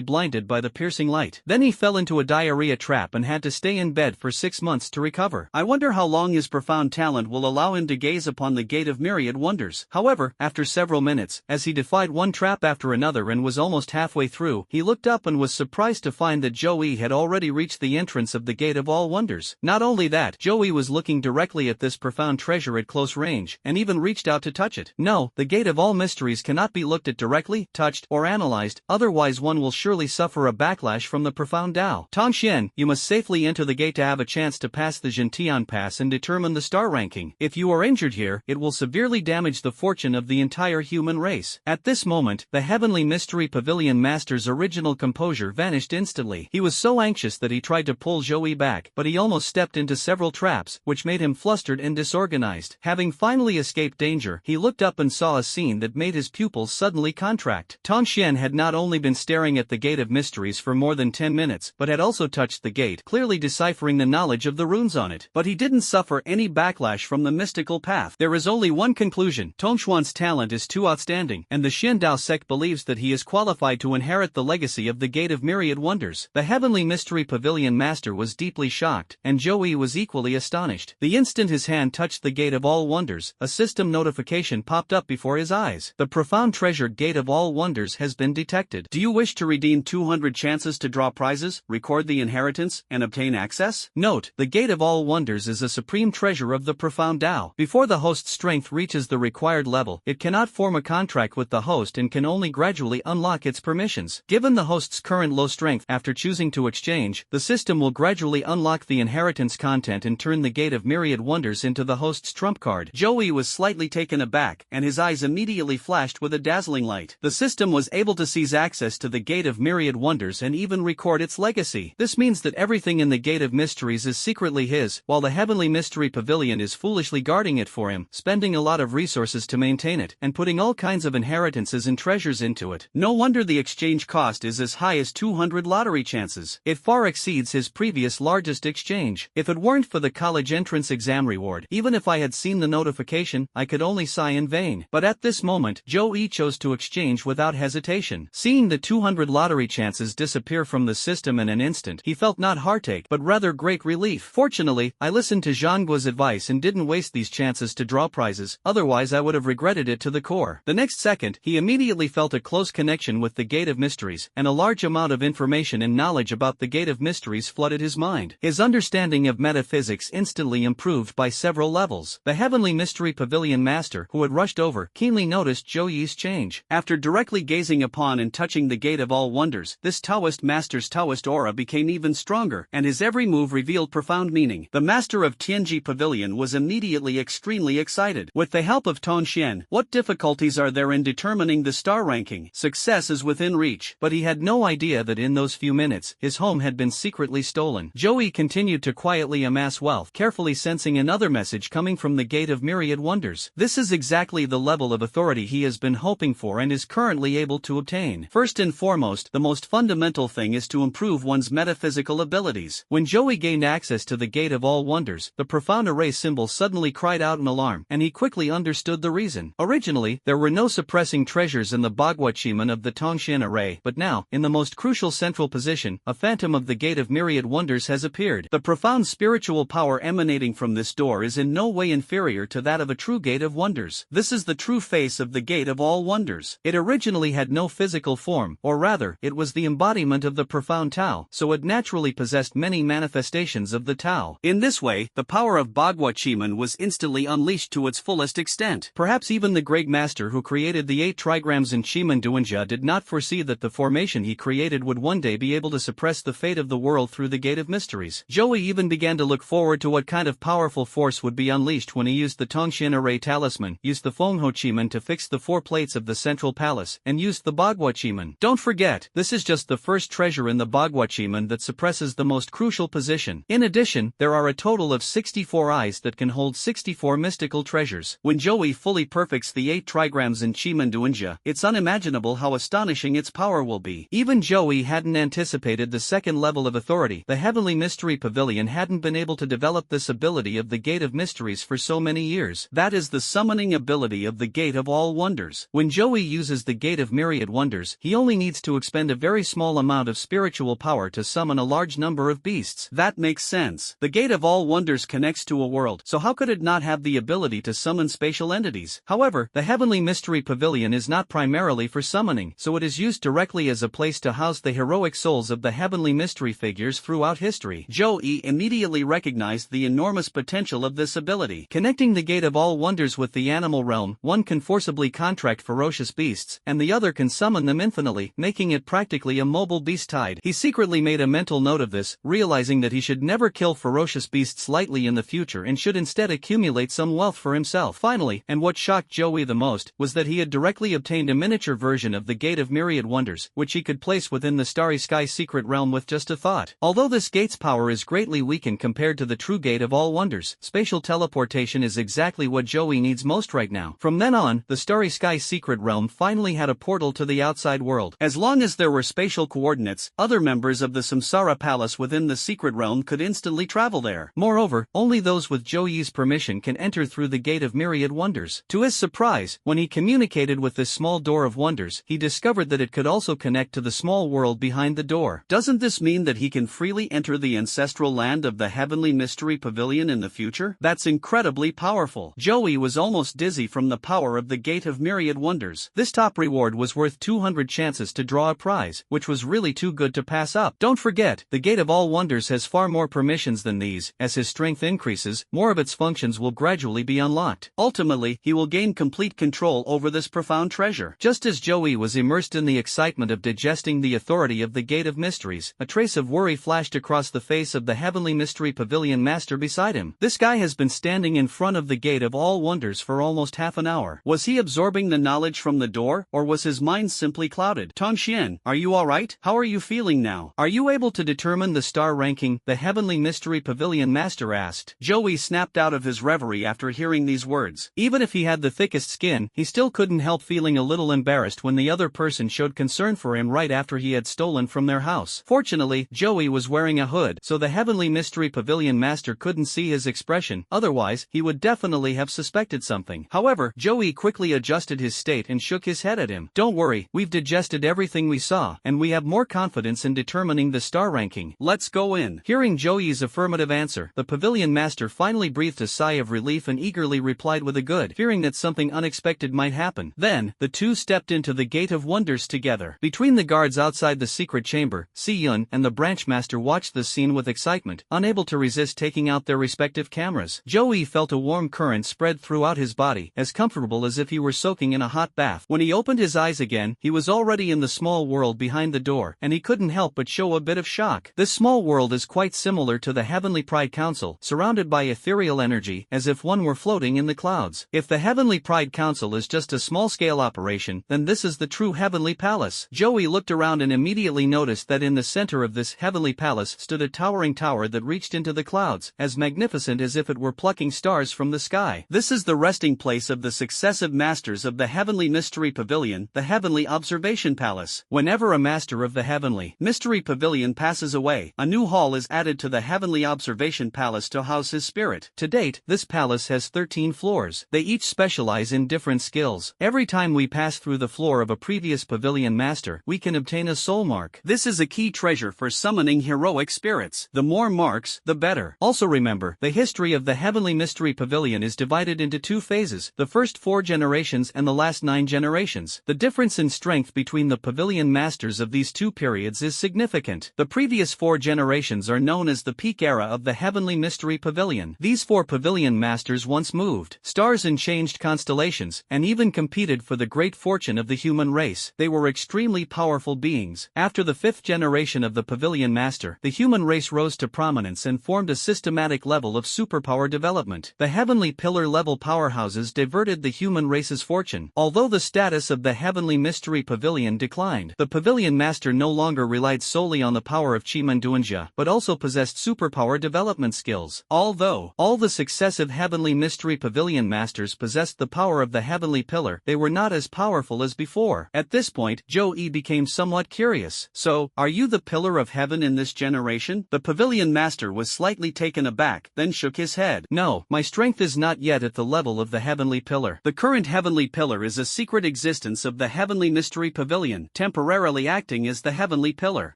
blinded by the piercing light. Then he fell into a diarrhea trap and had to stay in bed for 6 months to recover. I wonder how long his profound talent will allow him to gaze upon the Gate of Myriad Wonders. However, after several minutes, as he defied one trap after another and was almost halfway through, he looked up and was surprised to find that Joey had already reached the entrance of the Gate of All Wonders. Not only that, Joey was looking directly at this profound treasure at close range, and even reached out to touch it. No, the Gate of All Mysteries cannot be looked at directly, touched, or analyzed, otherwise one will surely suffer a backlash from the profound Tao. Tong Xian, you must safely enter the gate to have a chance to pass the Gentian Pass and determine the star ranking. If you are injured here, it will severely damage the fortune of the entire human race. At this moment, the Heavenly Mystery Pavilion Master's original composure vanished instantly. He was so anxious that he tried to pull Joey back, but he almost stepped into several traps, which made him flustered and disorganized. Having finally escaped danger, he looked up and saw a scene that made his pupils suddenly contract. Tong Xian had not only been staring at the Gate of Mysteries for more than 10 minutes, but had also touched the gate, clearly deciphering the knowledge of the runes on it. But he didn't suffer any backlash from the mystical path. There is only one conclusion: Tongshuan's talent is too outstanding, and the Xin Dao sect believes that he is qualified to inherit the legacy of the Gate of Myriad Wonders. The Heavenly Mystery Pavilion Master was deeply shocked, and Joey was equally astonished. The instant his hand touched the Gate of All Wonders, a system notification popped up before his eyes. The profound treasured Gate of All Wonders has been detected. Do you wish to redeem 200 chances to draw prizes, record the inheritance, and obtain access? Note, the Gate of All Wonders is a supreme treasure of the profound Tao. Before the host's strength reaches the required level, it cannot form a contract with the host and can only gradually unlock its permissions. Given the host's current low strength, after choosing to exchange, the system will gradually unlock the inheritance content and turn the Gate of Myriad Wonders into the host's trump card. Joey was slightly taken aback, and his eyes immediately flashed with a dazzling light. The system was able to seize access to the Gate of Myriad Wonders and even record its legacy. This means that everything in the Gate of Mysteries is secretly his, while the Heavenly Mystery Pavilion is foolishly guarding it for him, spending a lot of resources to maintain it, and putting all kinds of inheritances and treasures into it. No wonder the exchange cost is as high as 200 lottery chances. It far exceeds his previous largest exchange. If it weren't for the college entrance exam reward, even if I had seen the notification, I could only sigh in vain. But at this moment, Joey chose to exchange without hesitation. Seeing the 200 lottery chances disappear from the system in an instant, he felt not heartache, but rather great relief. Fortunately, I listened to Zhangguo's advice and didn't waste these chances to draw prizes, otherwise I would have regretted it to the core. The next second, he immediately felt a close connection with the Gate of Mysteries, and a large amount of information and knowledge about the Gate of Mysteries flooded his mind. His understanding understanding of metaphysics instantly improved by several levels. The Heavenly Mystery Pavilion Master, who had rushed over, keenly noticed Zhou Yi's change. After directly gazing upon and touching the Gate of All Wonders, this Taoist master's Taoist aura became even stronger, and his every move revealed profound meaning. The master of Tianji Pavilion was immediately extremely excited. With the help of Tong Xian, what difficulties are there in determining the star ranking? Success is within reach. But he had no idea that in those few minutes, his home had been secretly stolen. Zhou Yi continued to quietly amass wealth, carefully sensing another message coming from the Gate of Myriad Wonders. This is exactly the level of authority he has been hoping for and is currently able to obtain. First and foremost, the most fundamental thing is to improve one's metaphysical abilities. When Zhou Yi gained access to the Gate of All Wonders, the profound array symbol suddenly cried out in alarm, and he quickly understood the reason. Originally, there were no suppressing treasures in the Bagua-Chiman of the Tongxian array, but now, in the most crucial central position, a phantom of the Gate of Myriad Wonders has appeared. The profound spiritual power emanating from this door is in no way inferior to that of a true Gate of Wonders. This is the true face of the Gate of All Wonders. It originally had no physical form, or rather, it was the embodiment of the profound Tao, so it naturally possessed many manifestations of the Tao. In this way, the power of Bagua-Chiman was instantly unleashed to its fullest extent. Perhaps even the great master who created the 8 trigrams in Chiman Duanjia did not foresee that the formation he created would one day be able to suppress the fate of the world through the Gate of Mysteries. Zhou Yi even began to look forward to what kind of powerful force would be unleashed when he used the Tongxian array talisman, used the Fengho Chiman to fix the 4 plates of the central palace, and used the Bagua Chiman. Don't forget, this is just the first treasure in the Bagua Chiman that suppresses the most crucial position. In addition, there are a total of 64 eyes that can hold 64 mystical treasures. When Zhou Yi fully perfects the 8 trigrams in Chiman Duanjia, it's unimaginable how astonishing its power will be. Even Zhou Yi hadn't anticipated the second level of authority. The Heavenly Mystery Pavilion hadn't been able to develop this ability of the Gate of Mysteries for so many years. That is the summoning ability of the Gate of All Wonders. When Zhou Yi uses the Gate of Myriad Wonders, he only needs to expend a very small amount of spiritual power to summon a large number of beasts. That makes sense. The Gate of All Wonders connects to a world, so how could it not have the ability to summon spatial entities? However, the Heavenly Mystery Pavilion is not primarily for summoning, so it is used directly as a place to house the heroic souls of the Heavenly Mystery figures throughout history. Zhou Yi immediately recognized the enormous potential of this ability. Connecting the Gate of All Wonders with the animal realm, one can forcibly contract ferocious beasts, and the other can summon them infinitely, making it practically a mobile beast tide. He secretly made a mental note of this, realizing that he should never kill ferocious beasts lightly in the future and should instead accumulate some wealth for himself. Finally, and what shocked Zhou Yi the most, was that he had directly obtained a miniature version of the Gate of Myriad Wonders, which he could place within the Starry Sky secret realm with just a thought. Although this gate's power is greatly weakened compared to the true Gate of All Wonders, spatial teleportation is exactly what Zhou Yi needs most right now. From then on, the Starry Sky secret realm finally had a portal to the outside world. As long as there were spatial coordinates, other members of the Samsara Palace within the secret realm could instantly travel there. Moreover, only those with Zhou Yi's permission can enter through the Gate of Myriad Wonders. To his surprise, when he communicated with this small door of wonders, he discovered that it could also connect to the small world behind the door. Doesn't this mean that he can freely enter the ancestral land of the Heavenly Mystery Pavilion in the future? That's incredibly powerful. Zhou Yi was almost dizzy from the power of the Gate of Myriad Wonders. This top reward was worth 200 chances to draw a prize, which was really too good to pass up. Don't forget, the Gate of All Wonders has far more permissions than these. As his strength increases, more of its functions will gradually be unlocked. Ultimately, he will gain complete control over this profound treasure. Just as Zhou Yi was immersed in the excitement of digesting the authority of the Gate of Mysteries, a trace of worry flashed across the face of the Heavenly Mystery Pavilion master beside him. This guy has been standing in front of the Gate of All Wonders for almost half an hour. Was he absorbing the knowledge from the door, or was his mind simply clouded? Tongxian, are you alright? How are you feeling now? Are you able to determine the star ranking? The Heavenly Mystery Pavilion master asked. Zhou Yi snapped out of his reverie after hearing these words. Even if he had the thickest skin, he still couldn't help feeling a little embarrassed when the other person showed concern for him right after he had stolen from their house. Fortunately, Zhou Yi was wearing a hood, so the Heavenly Mystery Pavilion master couldn't see his expression, otherwise, he would definitely have suspected something. However, Zhou Yi quickly adjusted his state and shook his head at him. Don't worry, we've digested everything we saw, and we have more confidence in determining the star ranking. Let's go in. Hearing Zhou Yi's affirmative answer, the pavilion master finally breathed a sigh of relief and eagerly replied with a good, fearing that something unexpected might happen. Then, the two stepped into the Gate of Wonders together. Between the guards outside the secret chamber, Si Yun and the branch master watched the scene with excitement. excitement, unable to resist taking out their respective cameras. Joey felt a warm current spread throughout his body, as comfortable as if he were soaking in a hot bath. When he opened his eyes again, he was already in the small world behind the door, and he couldn't help but show a bit of shock. This small world is quite similar to the Heavenly Pride Council, surrounded by ethereal energy, as if one were floating in the clouds. If the Heavenly Pride Council is just a small-scale operation, then this is the true Heavenly Palace. Joey looked around and immediately noticed that in the center of this Heavenly Palace stood a towering tower that reached into the clouds, as magnificent as if it were plucking stars from the sky. This is the resting place of the successive masters of the Heavenly Mystery Pavilion, the Heavenly Observation Palace. Whenever a master of the Heavenly Mystery Pavilion passes away, a new hall is added to the Heavenly Observation Palace to house his spirit. To date, this palace has 13 floors. They each specialize in different skills. Every time we pass through the floor of a previous pavilion master, we can obtain a soul mark. This is a key treasure for summoning heroic spirits. The more marks, the better. Also remember, the history of the Heavenly Mystery Pavilion is divided into 2 phases, the first 4 generations and the last 9 generations. The difference in strength between the pavilion masters of these 2 periods is significant. The previous 4 generations are known as the peak era of the Heavenly Mystery Pavilion. These 4 pavilion masters once moved stars and changed constellations, and even competed for the great fortune of the human race. They were extremely powerful beings. After the 5th generation of the pavilion master, the human race rose to prominence and formed a systematic level of superpower development. The Heavenly Pillar level powerhouses diverted the human race's fortune. Although the status of the Heavenly Mystery Pavilion declined, the pavilion master no longer relied solely on the power of Chimanduanja, but also possessed superpower development skills. Although all the successive Heavenly Mystery Pavilion masters possessed the power of the Heavenly Pillar, they were not as powerful as before. At this point, Joey became somewhat curious. So, are you the Pillar of Heaven in this generation? The pavilion master was slightly taken aback, then shook his head. No, my strength is not yet at the level of the Heavenly Pillar. The current Heavenly Pillar is a secret existence of the Heavenly Mystery Pavilion, temporarily acting as the Heavenly Pillar.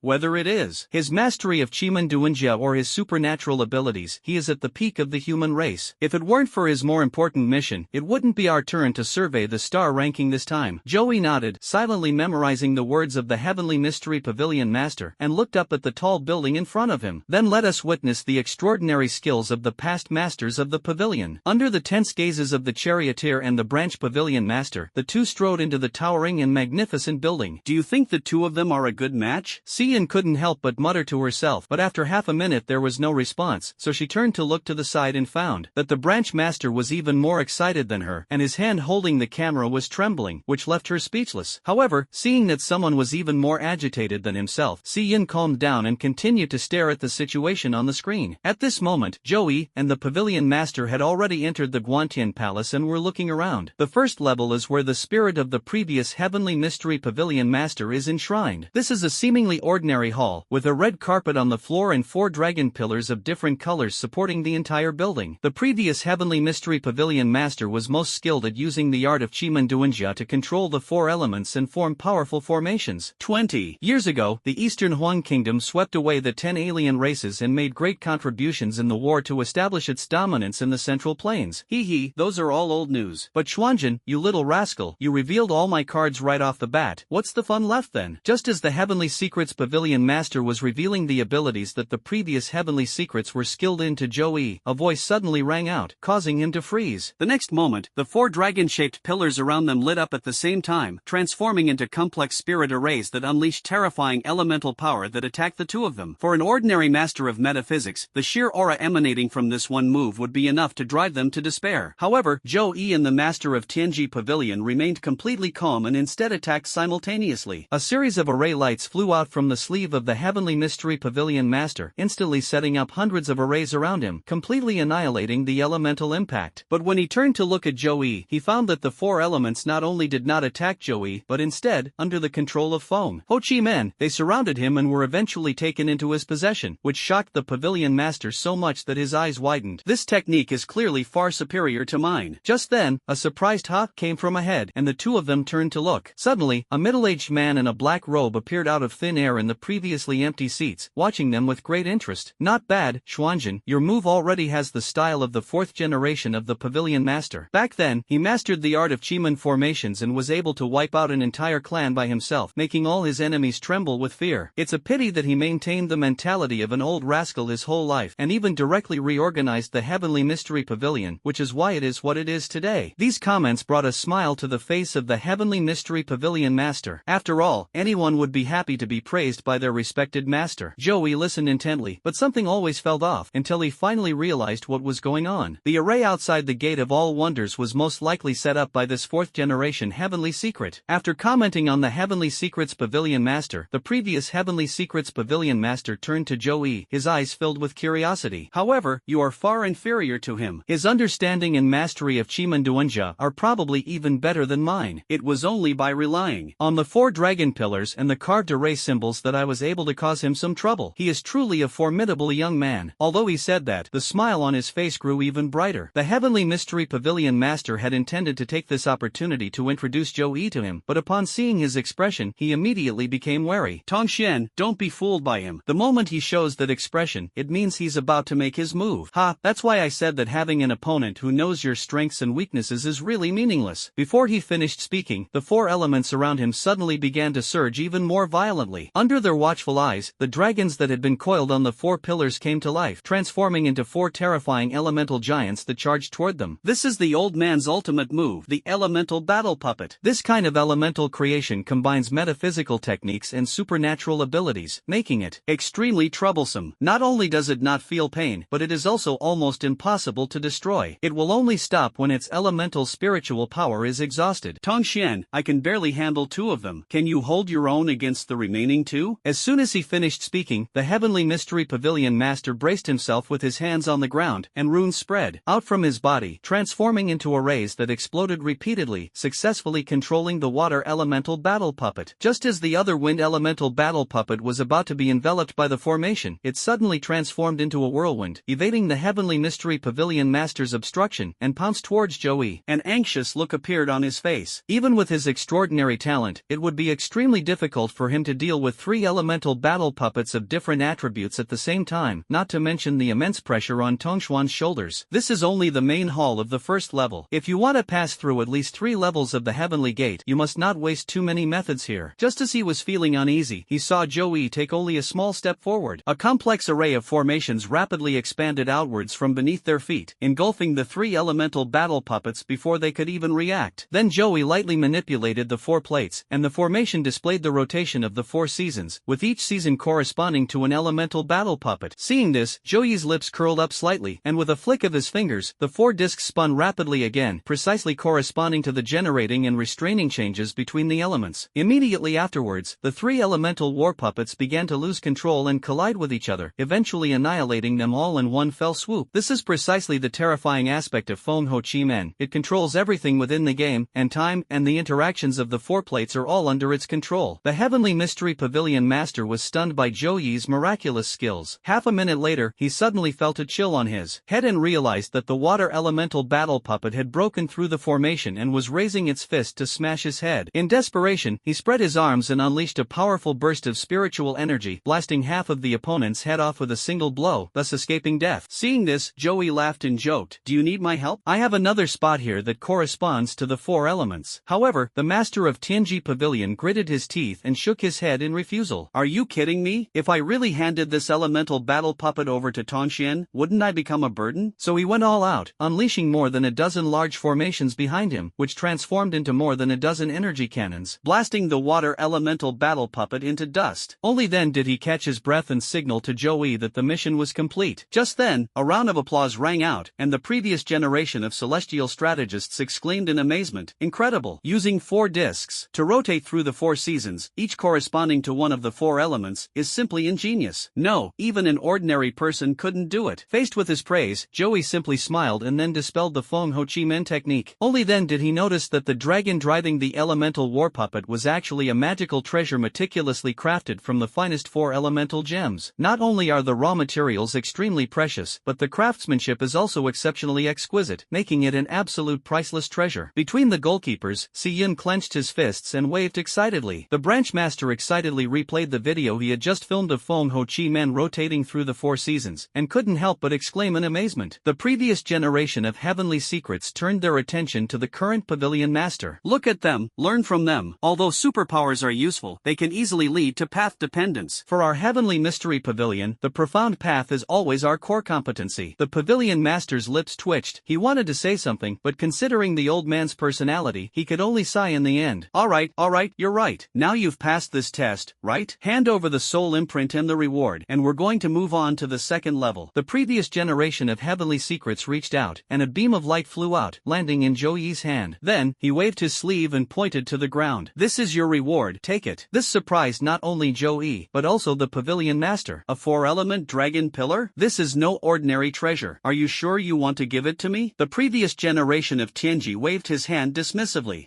Whether it is his mastery of Chimanduanja or his supernatural abilities, he is at the peak of the human race. If it weren't for his more important mission, it wouldn't be our turn to survey the star ranking this time. Joey nodded, silently memorizing the words of the Heavenly Mystery Pavilion master, and looked up at the tall building in front of him. Then let us witness the extraordinary skills of the past masters of the pavilion. Under the tense gazes of the charioteer and the branch pavilion master, the two strode into the towering and magnificent building. Do you think the two of them are a good match? Cian couldn't help but mutter to herself, but after half a minute there was no response, so she turned to look to the side and found that the branch master was even more excited than her, and his hand holding the camera was trembling, which left her speechless. However, seeing that someone was even more agitated than himself, Cian calmed down and continued to stare at the situation on the screen. At this moment, Joey and the pavilion master had already entered the Guantian Palace and were looking around. The first level is where the spirit of the previous Heavenly Mystery Pavilion master is enshrined. This is a seemingly ordinary hall, with a red carpet on the floor and 4 dragon pillars of different colors supporting the entire building. The previous Heavenly Mystery Pavilion master was most skilled at using the art of Chimanduanja to control the 4 elements and form powerful formations. 20 years ago, the Eastern Huang Kingdom swept away the 10 alien races and made great contributions in the war to establish its dominance in the Central Plains. Hee, those are all old news. But Xuanzhen, you little rascal, you revealed all my cards right off the bat. What's the fun left then? Just as the Heavenly Secrets Pavilion master was revealing the abilities that the previous Heavenly Secrets were skilled in to Joey, a voice suddenly rang out, causing him to freeze. The next moment, the 4 dragon-shaped pillars around them lit up at the same time, transforming into complex spirit arrays that unleashed terrifying elemental power that attacked the two of them. For an ordinary master of metaphysics, the sheer aura emanating from this one move would be enough to drive them to despair. However, Joey and the master of Tianji Pavilion remained completely calm and instead attacked simultaneously. A series of array lights flew out from the sleeve of the Heavenly Mystery Pavilion master, instantly setting up hundreds of arrays around him, completely annihilating the elemental impact. But when he turned to look at Joey, he found that the 4 elements not only did not attack Joey, but instead, under the control of Feng Ho Chi Men, they surrounded him and were eventually taken into his possession, which shocked the pavilion master so much that his eyes widened. This technique is clearly far superior to mine. Just then, a surprised ha came from ahead, and the two of them turned to look. Suddenly, a middle-aged man in a black robe appeared out of thin air in the previously empty seats, watching them with great interest. Not bad, Xuanzhen, your move already has the style of the 4th generation of the pavilion master. Back then, he mastered the art of Chiman formations and was able to wipe out an entire clan by himself, making all his enemies tremble with fear. It's a pity that he maintained the mentality of an old old rascal his whole life and even directly reorganized the Heavenly Mystery Pavilion, which is why it is what it is today. These comments brought a smile to the face of the Heavenly Mystery Pavilion master. After all, anyone would be happy to be praised by their respected master. Joey listened intently, but something always felt off until he finally realized what was going on. The array outside the Gate of All Wonders was most likely set up by this fourth-generation Heavenly Secret. After commenting on the Heavenly Secret's Pavilion Master, the previous Heavenly Secret's Pavilion Master turned to Joey, his eyes filled with curiosity. However, you are far inferior to him. His understanding and mastery of Chimanduanja are probably even better than mine. It was only by relying on the 4 dragon pillars and the carved array symbols that I was able to cause him some trouble. He is truly a formidable young man. Although he said that, the smile on his face grew even brighter. The Heavenly Mystery Pavilion Master had intended to take this opportunity to introduce Joey to him, but upon seeing his expression, he immediately became wary. Tongxian, don't be fooled by him. The moment he shows that expression, it means he's about to make his move. Ha, that's why I said that having an opponent who knows your strengths and weaknesses is really meaningless. Before he finished speaking, the 4 elements around him suddenly began to surge even more violently. Under their watchful eyes, the dragons that had been coiled on the 4 pillars came to life, transforming into 4 terrifying elemental giants that charged toward them. This is the old man's ultimate move, the elemental battle puppet. This kind of elemental creation combines metaphysical techniques and supernatural abilities, making it extremely troublesome. Not only does it not feel pain, but it is also almost impossible to destroy. It will only stop when its elemental spiritual power is exhausted. Tongxian, I can barely handle 2 of them. Can you hold your own against the remaining 2? As soon as he finished speaking, the Heavenly Mystery Pavilion Master braced himself with his hands on the ground, and runes spread out from his body, transforming into arrays that exploded repeatedly, successfully controlling the water elemental battle puppet. Just as the other wind elemental battle puppet was about to be enveloped by the formation, it suddenly transformed into a whirlwind, evading the Heavenly Mystery Pavilion Master's obstruction, and pounced towards Joey. An anxious look appeared on his face. Even with his extraordinary talent, it would be extremely difficult for him to deal with 3 elemental battle puppets of different attributes at the same time, not to mention the immense pressure on Tongxuan's shoulders. This is only the main hall of the first level. If you want to pass through at least 3 levels of the Heavenly Gate, you must not waste too many methods here. Just as he was feeling uneasy, he saw Joey take only a small step forward. A complex array of formations rapidly expanded outwards from beneath their feet, engulfing the 3 elemental battle puppets before they could even react. Then Joey lightly manipulated the 4 plates, and the formation displayed the rotation of the 4 seasons, with each season corresponding to an elemental battle puppet. Seeing this, Joey's lips curled up slightly, and with a flick of his fingers, the 4 discs spun rapidly again, precisely corresponding to the generating and restraining changes between the elements. Immediately afterwards, the 3 elemental war puppets began to lose control and collide with each other, eventually annihilating them all in one fell swoop. This is precisely the terrifying aspect of Feng Ho Chi Men. It controls everything within the game, and time, and the interactions of the 4 plates are all under its control. The Heavenly Mystery Pavilion Master was stunned by Joey's miraculous skills. Half a minute later, he suddenly felt a chill on his head and realized that the water elemental battle puppet had broken through the formation and was raising its fist to smash his head. In desperation, he spread his arms and unleashed a powerful burst of spiritual energy, blasting half of the opponent's head off with a single blow, thus escaping death. Seeing this, Joey laughed and joked, "Do you need my help? I have another spot here that corresponds to the 4 elements." However, the master of Tianji Pavilion gritted his teeth and shook his head in refusal. "Are you kidding me? If I really handed this elemental battle puppet over to Tongxian, wouldn't I become a burden?" So he went all out, unleashing more than a dozen large formations behind him, which transformed into more than a dozen energy cannons, blasting the water elemental battle puppet into dust. Only then did he catch his breath and signal to Joey that the mission was complete. Just then, a round of applause rang out, and the previous generation of celestial strategists exclaimed in amazement, "Incredible!" Using 4 discs to rotate through the 4 seasons, each corresponding to one of the 4 elements, is simply ingenious. No, even an ordinary person couldn't do it. Faced with his praise, Joey simply smiled and then dispelled the Feng Ho Chi Men technique. Only then did he notice that the dragon driving the elemental war puppet was actually a magical treasure meticulously crafted from the finest 4 elemental gems. Not only are the raw materials extremely precious, but the craftsmanship is also exceptionally exquisite, making it an absolute priceless treasure. Between the goalkeepers, Si Yun clenched his fists and waved excitedly. The branch master excitedly replayed the video he had just filmed of Feng Ho Chi Men rotating through the 4 seasons, and couldn't help but exclaim in amazement. The previous generation of Heavenly Secrets turned their attention to the current Pavilion Master. Look at them, learn from them. Although superpowers are useful, they can easily lead to path dependence. For our Heavenly Mystery Pavilion pavilion, the profound path is always our core competency. The pavilion master's lips twitched. He wanted to say something, but considering the old man's personality, he could only sigh in the end. Alright, you're right. Now you've passed this test, right? Hand over the soul imprint and the reward, and we're going to move on to the second level. The previous generation of heavenly secrets reached out, and a beam of light flew out, landing in Zhou hand. Then, he waved his sleeve and pointed to the ground. This is your reward, take it. This surprised not only Zhou, but also the pavilion master. A 4-element dragon pillar? This is no ordinary treasure. Are you sure you want to give it to me? The previous generation of Tianji waved his hand dismissively.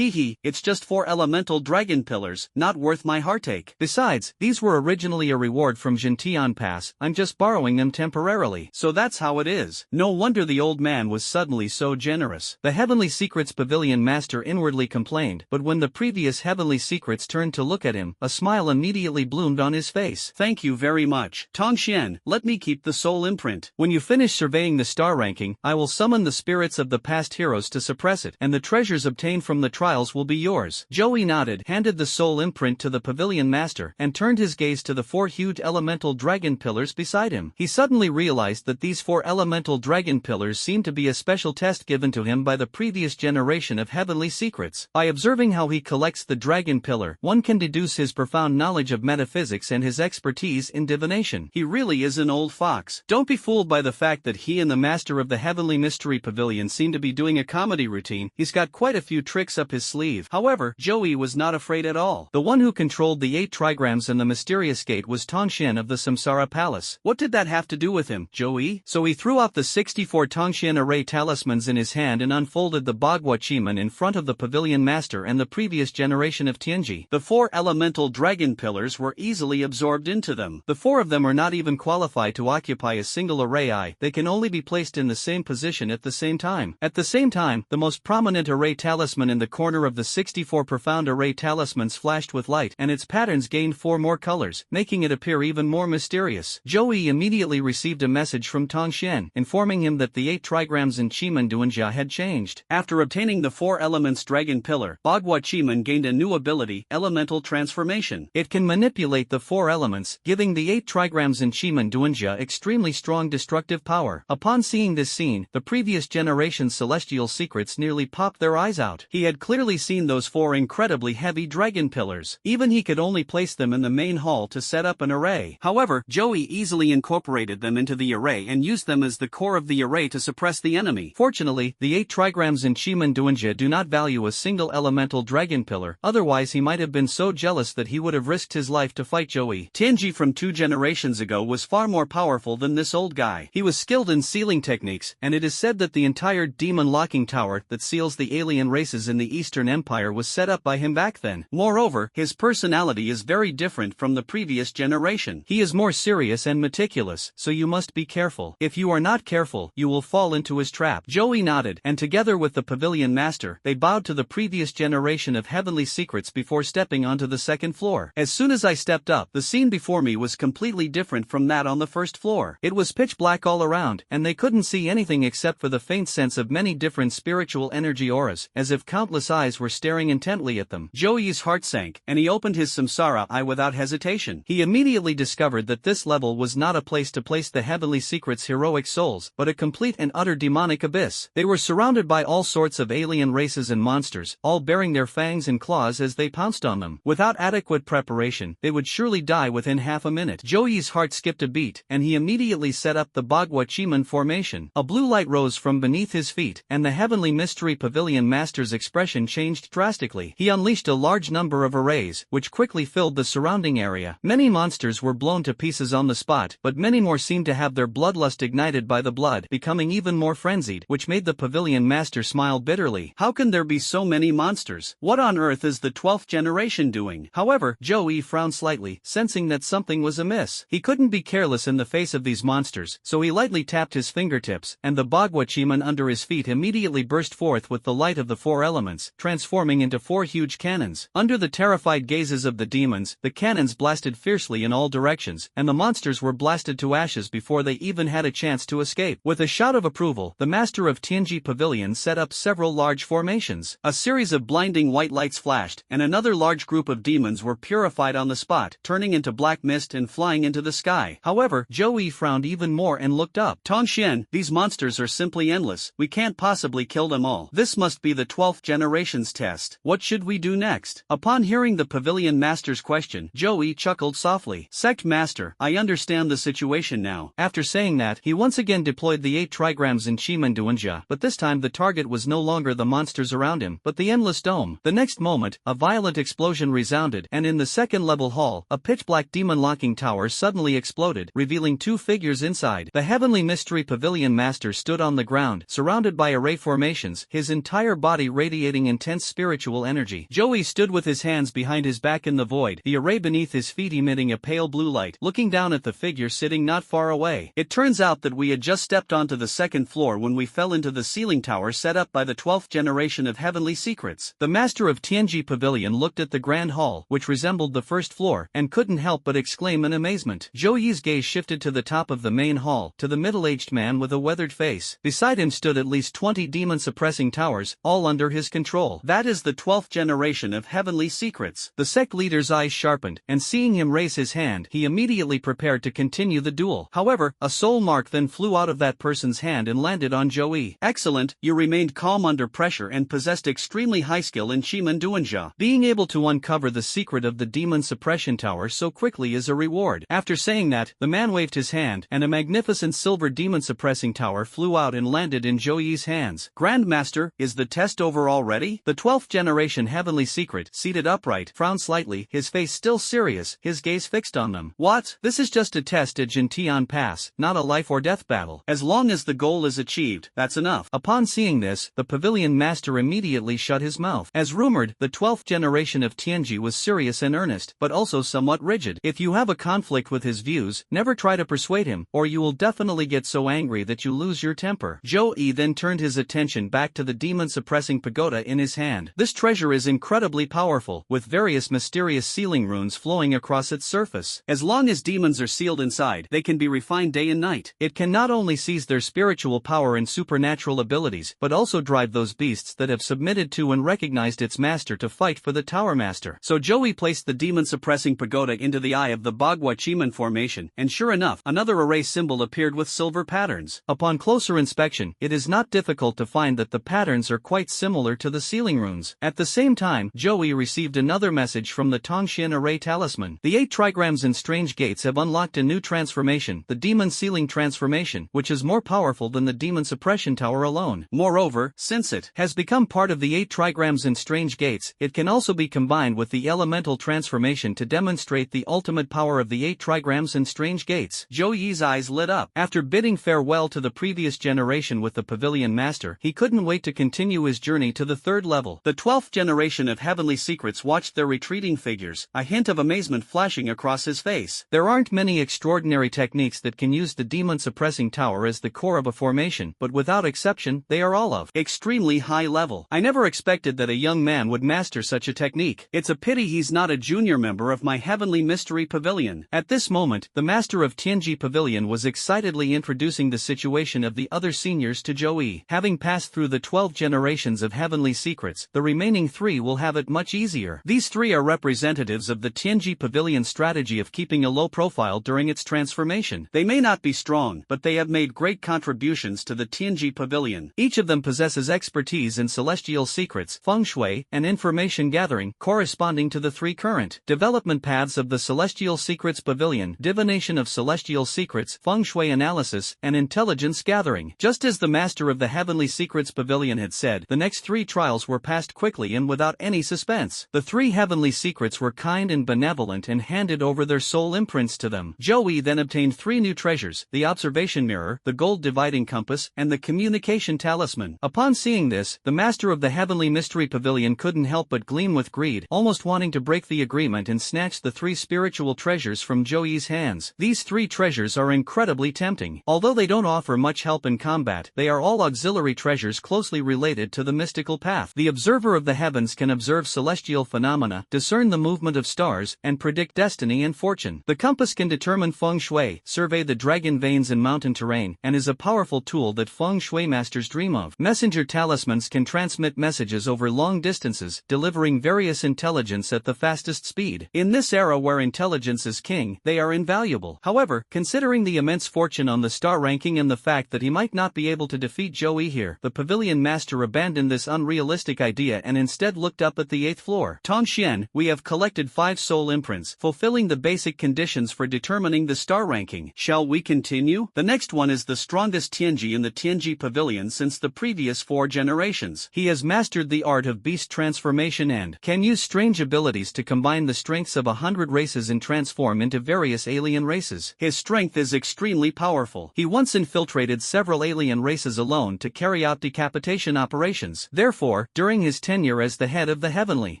It's just 4 elemental dragon pillars, not worth my heartache. Besides, these were originally a reward from Jintian Pass, I'm just borrowing them temporarily. So that's how it is. No wonder the old man was suddenly so generous. The Heavenly Secrets Pavilion Master inwardly complained, but when the previous Heavenly Secrets turned to look at him, a smile immediately bloomed on his face. Thank you very much. Tongxian, let me keep the soul imprint. When you finish surveying the star ranking, I will summon the spirits of the past heroes to suppress it, and the treasures obtained from the trials will be yours. Zhou nodded, handed the soul imprint to the pavilion master, and turned his gaze to the 4 huge elemental dragon pillars beside him. He suddenly realized that these 4 elemental dragon pillars seemed to be a special test given to him by the previous generation of heavenly secrets. By observing how he collects the dragon pillar, one can deduce his profound knowledge of metaphysics and his expertise in divination. He really is an old fox. Don't be fooled by the fact that he and the master of the Heavenly Mystery Pavilion seem to be doing a comedy routine. He's got quite a few tricks up his sleeve. However, Zhou was not afraid at all. The one who controlled the 8 trigrams and the mysterious gate was Tongxian of the Samsara Palace. What did that have to do with him, Zhou? So he threw out the 64 Tongxian array talismans in his hand and unfolded the Bagua Chiman in front of the pavilion master and the previous generation of Tianji. The 4 elemental dragon pillars were easily absorbed into them. The 4 of them are not even qualified to occupy a single array. They can only be placed in the same position at the same time. At the same time, the most prominent array talisman in the corner of the 64 profound array talismans flashed with light, and its patterns gained 4 more colors, making it appear even more mysterious. Zhou immediately received a message from Tongxian, informing him that the 8 trigrams in Chiman Duanjia had changed. After obtaining the 4 elements dragon pillar, Bagua Chiman gained a new ability, elemental transformation. It can manipulate the 4 elements, giving the 8 trigrams in Chiman Duanjia extremely strong destructive power. Upon seeing this scene, the previous generation's celestial secrets nearly popped their eyes out. He had clearly seen those 4 incredibly heavy dragon pillars. Even he could only place them in the main hall to set up an array. However, Zhou easily incorporated them into the array and used them as the core of the array to suppress the enemy. Fortunately, the 8 trigrams in Chiman Duanjia do not value a single elemental dragon pillar, otherwise he might have been so jealous that he would have risked his life to fight Zhou. Tianji from 2 generations ago was far more powerful than this old guy. He was skilled in sealing techniques, and it is said that the entire demon locking tower that seals the alien races in the Eastern Empire was set up by him back then. Moreover, his personality is very different from the previous generation. He is more serious and meticulous, so you must be careful. If you are not careful, you will fall into his trap. Zhou nodded, and together with the pavilion master, they bowed to the previous generation of heavenly secrets before stepping onto the second floor. As soon as I stepped up, the scene before me was completely different from that on the first floor. It was pitch black all around, and they couldn't see anything except for the faint sense of many different spiritual energy auras, as if countless eyes were staring intently at them. Zhou's heart sank, and he opened his samsara eye without hesitation. He immediately discovered that this level was not a place to place the heavenly secrets heroic souls, but a complete and utter demonic abyss. They were surrounded by all sorts of alien races and monsters, all bearing their fangs and claws as they pounced on them. Without adequate preparation, they would surely die within half a minute. Zhou's heart skipped a beat, and he immediately set up the Bagua Chiman formation. A blue light rose from beneath his feet, and the Heavenly Mystery Pavilion Master's expression changed drastically. He unleashed a large number of arrays, which quickly filled the surrounding area. Many monsters were blown to pieces on the spot, but many more seemed to have their bloodlust ignited by the blood, becoming even more frenzied, which made the Pavilion Master smile bitterly. How can there be so many monsters? What on earth is the 12th generation doing? However, Zhou frowned slightly, sensing that something was amiss. He couldn't be careless in the face of these monsters, so he lightly tapped his fingertips, and the Bagua Chiman under his feet immediately burst forth with the light of the 4 elements, transforming into 4 huge cannons. Under the terrified gazes of the demons, the cannons blasted fiercely in all directions, and the monsters were blasted to ashes before they even had a chance to escape. With a shout of approval, the master of Tianji Pavilion set up several large formations. A series of blinding white lights flashed, and another large group of demons were purified on the spot, turning into black mist and flying into the sky. However, Joey frowned even more and looked up. Tongxian, these monsters are simply endless, we can't possibly kill them all. This must be the 12th generation's test. What should we do next? Upon hearing the pavilion master's question, Joey chuckled softly. Sect master, I understand the situation now. After saying that, he once again deployed the 8 trigrams in Chimenduanja, but this time the target was no longer the monsters around him, but the endless dome. The next moment, a violent explosion resounded, and in the second-level hall, a pitch-black demon-locking tower suddenly exploded, revealing 2 figures inside. The Heavenly Mystery Pavilion Master stood on the ground, surrounded by array formations, his entire body radiating intense spiritual energy. Joey stood with his hands behind his back in the void, the array beneath his feet emitting a pale blue light, looking down at the figure sitting not far away. It turns out that we had just stepped onto the second floor when we fell into the ceiling tower set up by the 12th generation of Heavenly Secrets. The master of Tianji Pavilion looked at the grand hall, which resembled the first floor, and couldn't help but exclaim in amazement. Joey's gaze shifted to the top of the main hall, to the middle-aged man with a weathered face. Beside him stood at least 20 demon-suppressing towers, all under his control. That is the 12th generation of Heavenly Secrets. The sect leader's eyes sharpened, and seeing him raise his hand, he immediately prepared to continue the duel. However, a soul mark then flew out of that person's hand and landed on Joey. Excellent, you remained calm under pressure and possessed extremely high skill in Chimenduanja. Being able to uncover the secret of the demon suppression tower so quickly is a reward. After saying that, the man waved his hand, and a magnificent silver demon suppressing tower flew out and landed in Joey's hands. Grandmaster, is the test over already? The 12th generation Heavenly Secret, seated upright, frowned slightly, his face still serious, his gaze fixed on them. What? This is just a test at Jintian Pass, not a life or death battle. As long as the goal is achieved, that's enough. Upon seeing this, the pavilion master immediately shut his mouth. As rumored, the 12th generation of Tianji was serious and earnest, but also somewhat rigid. If you have a conflict with his views, never try to persuade him, or you will definitely get so angry that you lose your temper. Joey then turned his attention back to the demon-suppressing pagoda in his hand. This treasure is incredibly powerful, with various mysterious sealing runes flowing across its surface. As long as demons are sealed inside, they can be refined day and night. It can not only seize their spiritual power and supernatural abilities, but also drive those beasts that have submitted to and recognized its master to fight for the Tower Master. So Joey placed the demon-suppressing pagoda into the eye of the Bagua Chiman formation, and sure enough, another array symbol appeared with silver patterns. Upon closer inspection, it is not difficult to find that the patterns are quite similar to the sealing runes. At the same time, Joey received another message from the Tongxian Array Talisman. The 8 trigrams and strange gates have unlocked a new transformation, the Demon Sealing Transformation, which is more powerful than the Demon Suppression Tower alone. Moreover, since it has become part of the 8 trigrams and strange gates, it can also be combined with the Elemental Transformation to demonstrate the ultimate power of the 8 trigrams and strange gates. Joey's eyes lit up. After bidding farewell to the previous generation with the Pavilion Master, he couldn't wait to continue his journey to the 3rd level. The 12th generation of Heavenly Secrets watched their retreating figures, a hint of amazement flashing across his face. There aren't many extraordinary techniques that can use the Demon Suppressing Tower as the core of a formation, but without exception, they are all of extremely high level. I never expected that a young man would master such a technique. It's a pity he's not a junior member of my Heavenly Mystery Pavilion. At this moment, the master of Tianji Pavilion was excitedly introducing the situation of the other seniors to Joey. Having passed through the 12 generations of Heavenly Secrets, the remaining 3 will have it much easier. These 3 are representatives of the Tianji Pavilion strategy of keeping a low profile during its transformation. They may not be strong, but they have made great contributions to the Tianji Pavilion. Each of them possesses expertise in celestial secrets, feng shui, and information gathering, corresponding to the 3 current development paths of the Celestial Secrets Pavilion: divination of celestial secrets, feng shui analysis, and intelligence gathering. Just as the master of the Heavenly Secrets Pavilion had said, the next 3 trials were passed quickly and without any suspense. The 3 Heavenly Secrets were kind and benevolent and handed over their soul imprints to them. Joey then obtained 3 new treasures: the observation mirror, the gold dividing compass, and the communication talisman. Upon seeing this, the master of the Heavenly Mystery Pavilion couldn't help but gleam with greed, almost wanting to break the agreement and snatch the 3 spiritual treasures from Joey's hands. These 3 treasures are incredibly tempting. Although they don't offer much help in combat, they are all auxiliary treasures closely related to the mystical path. The observer of the heavens can observe celestial phenomena, discern the movement of stars, and predict destiny and fortune. The compass can determine feng shui, survey the dragon veins and mountain terrain, and is a powerful tool that feng shui masters dream of. Messenger talismans can transmit messages over long distances, delivering various intelligence at the fastest speed. In this era where intelligence is king, ranking, they are invaluable. However, considering the immense fortune on the star ranking and the fact that he might not be able to defeat Joey here, the pavilion master abandoned this unrealistic idea and instead looked up at the 8th floor. Tongxian, we have collected 5 soul imprints, fulfilling the basic conditions for determining the star ranking. Shall we continue? The next one is the strongest Tianji in the Tianji pavilion since the previous 4 generations. He has mastered the art of beast transformation and can use strange abilities to combine the strengths of 100 races and transform into various alien races. His strength is extremely powerful. He once infiltrated several alien races alone to carry out decapitation operations. Therefore, during his tenure as the head of the Heavenly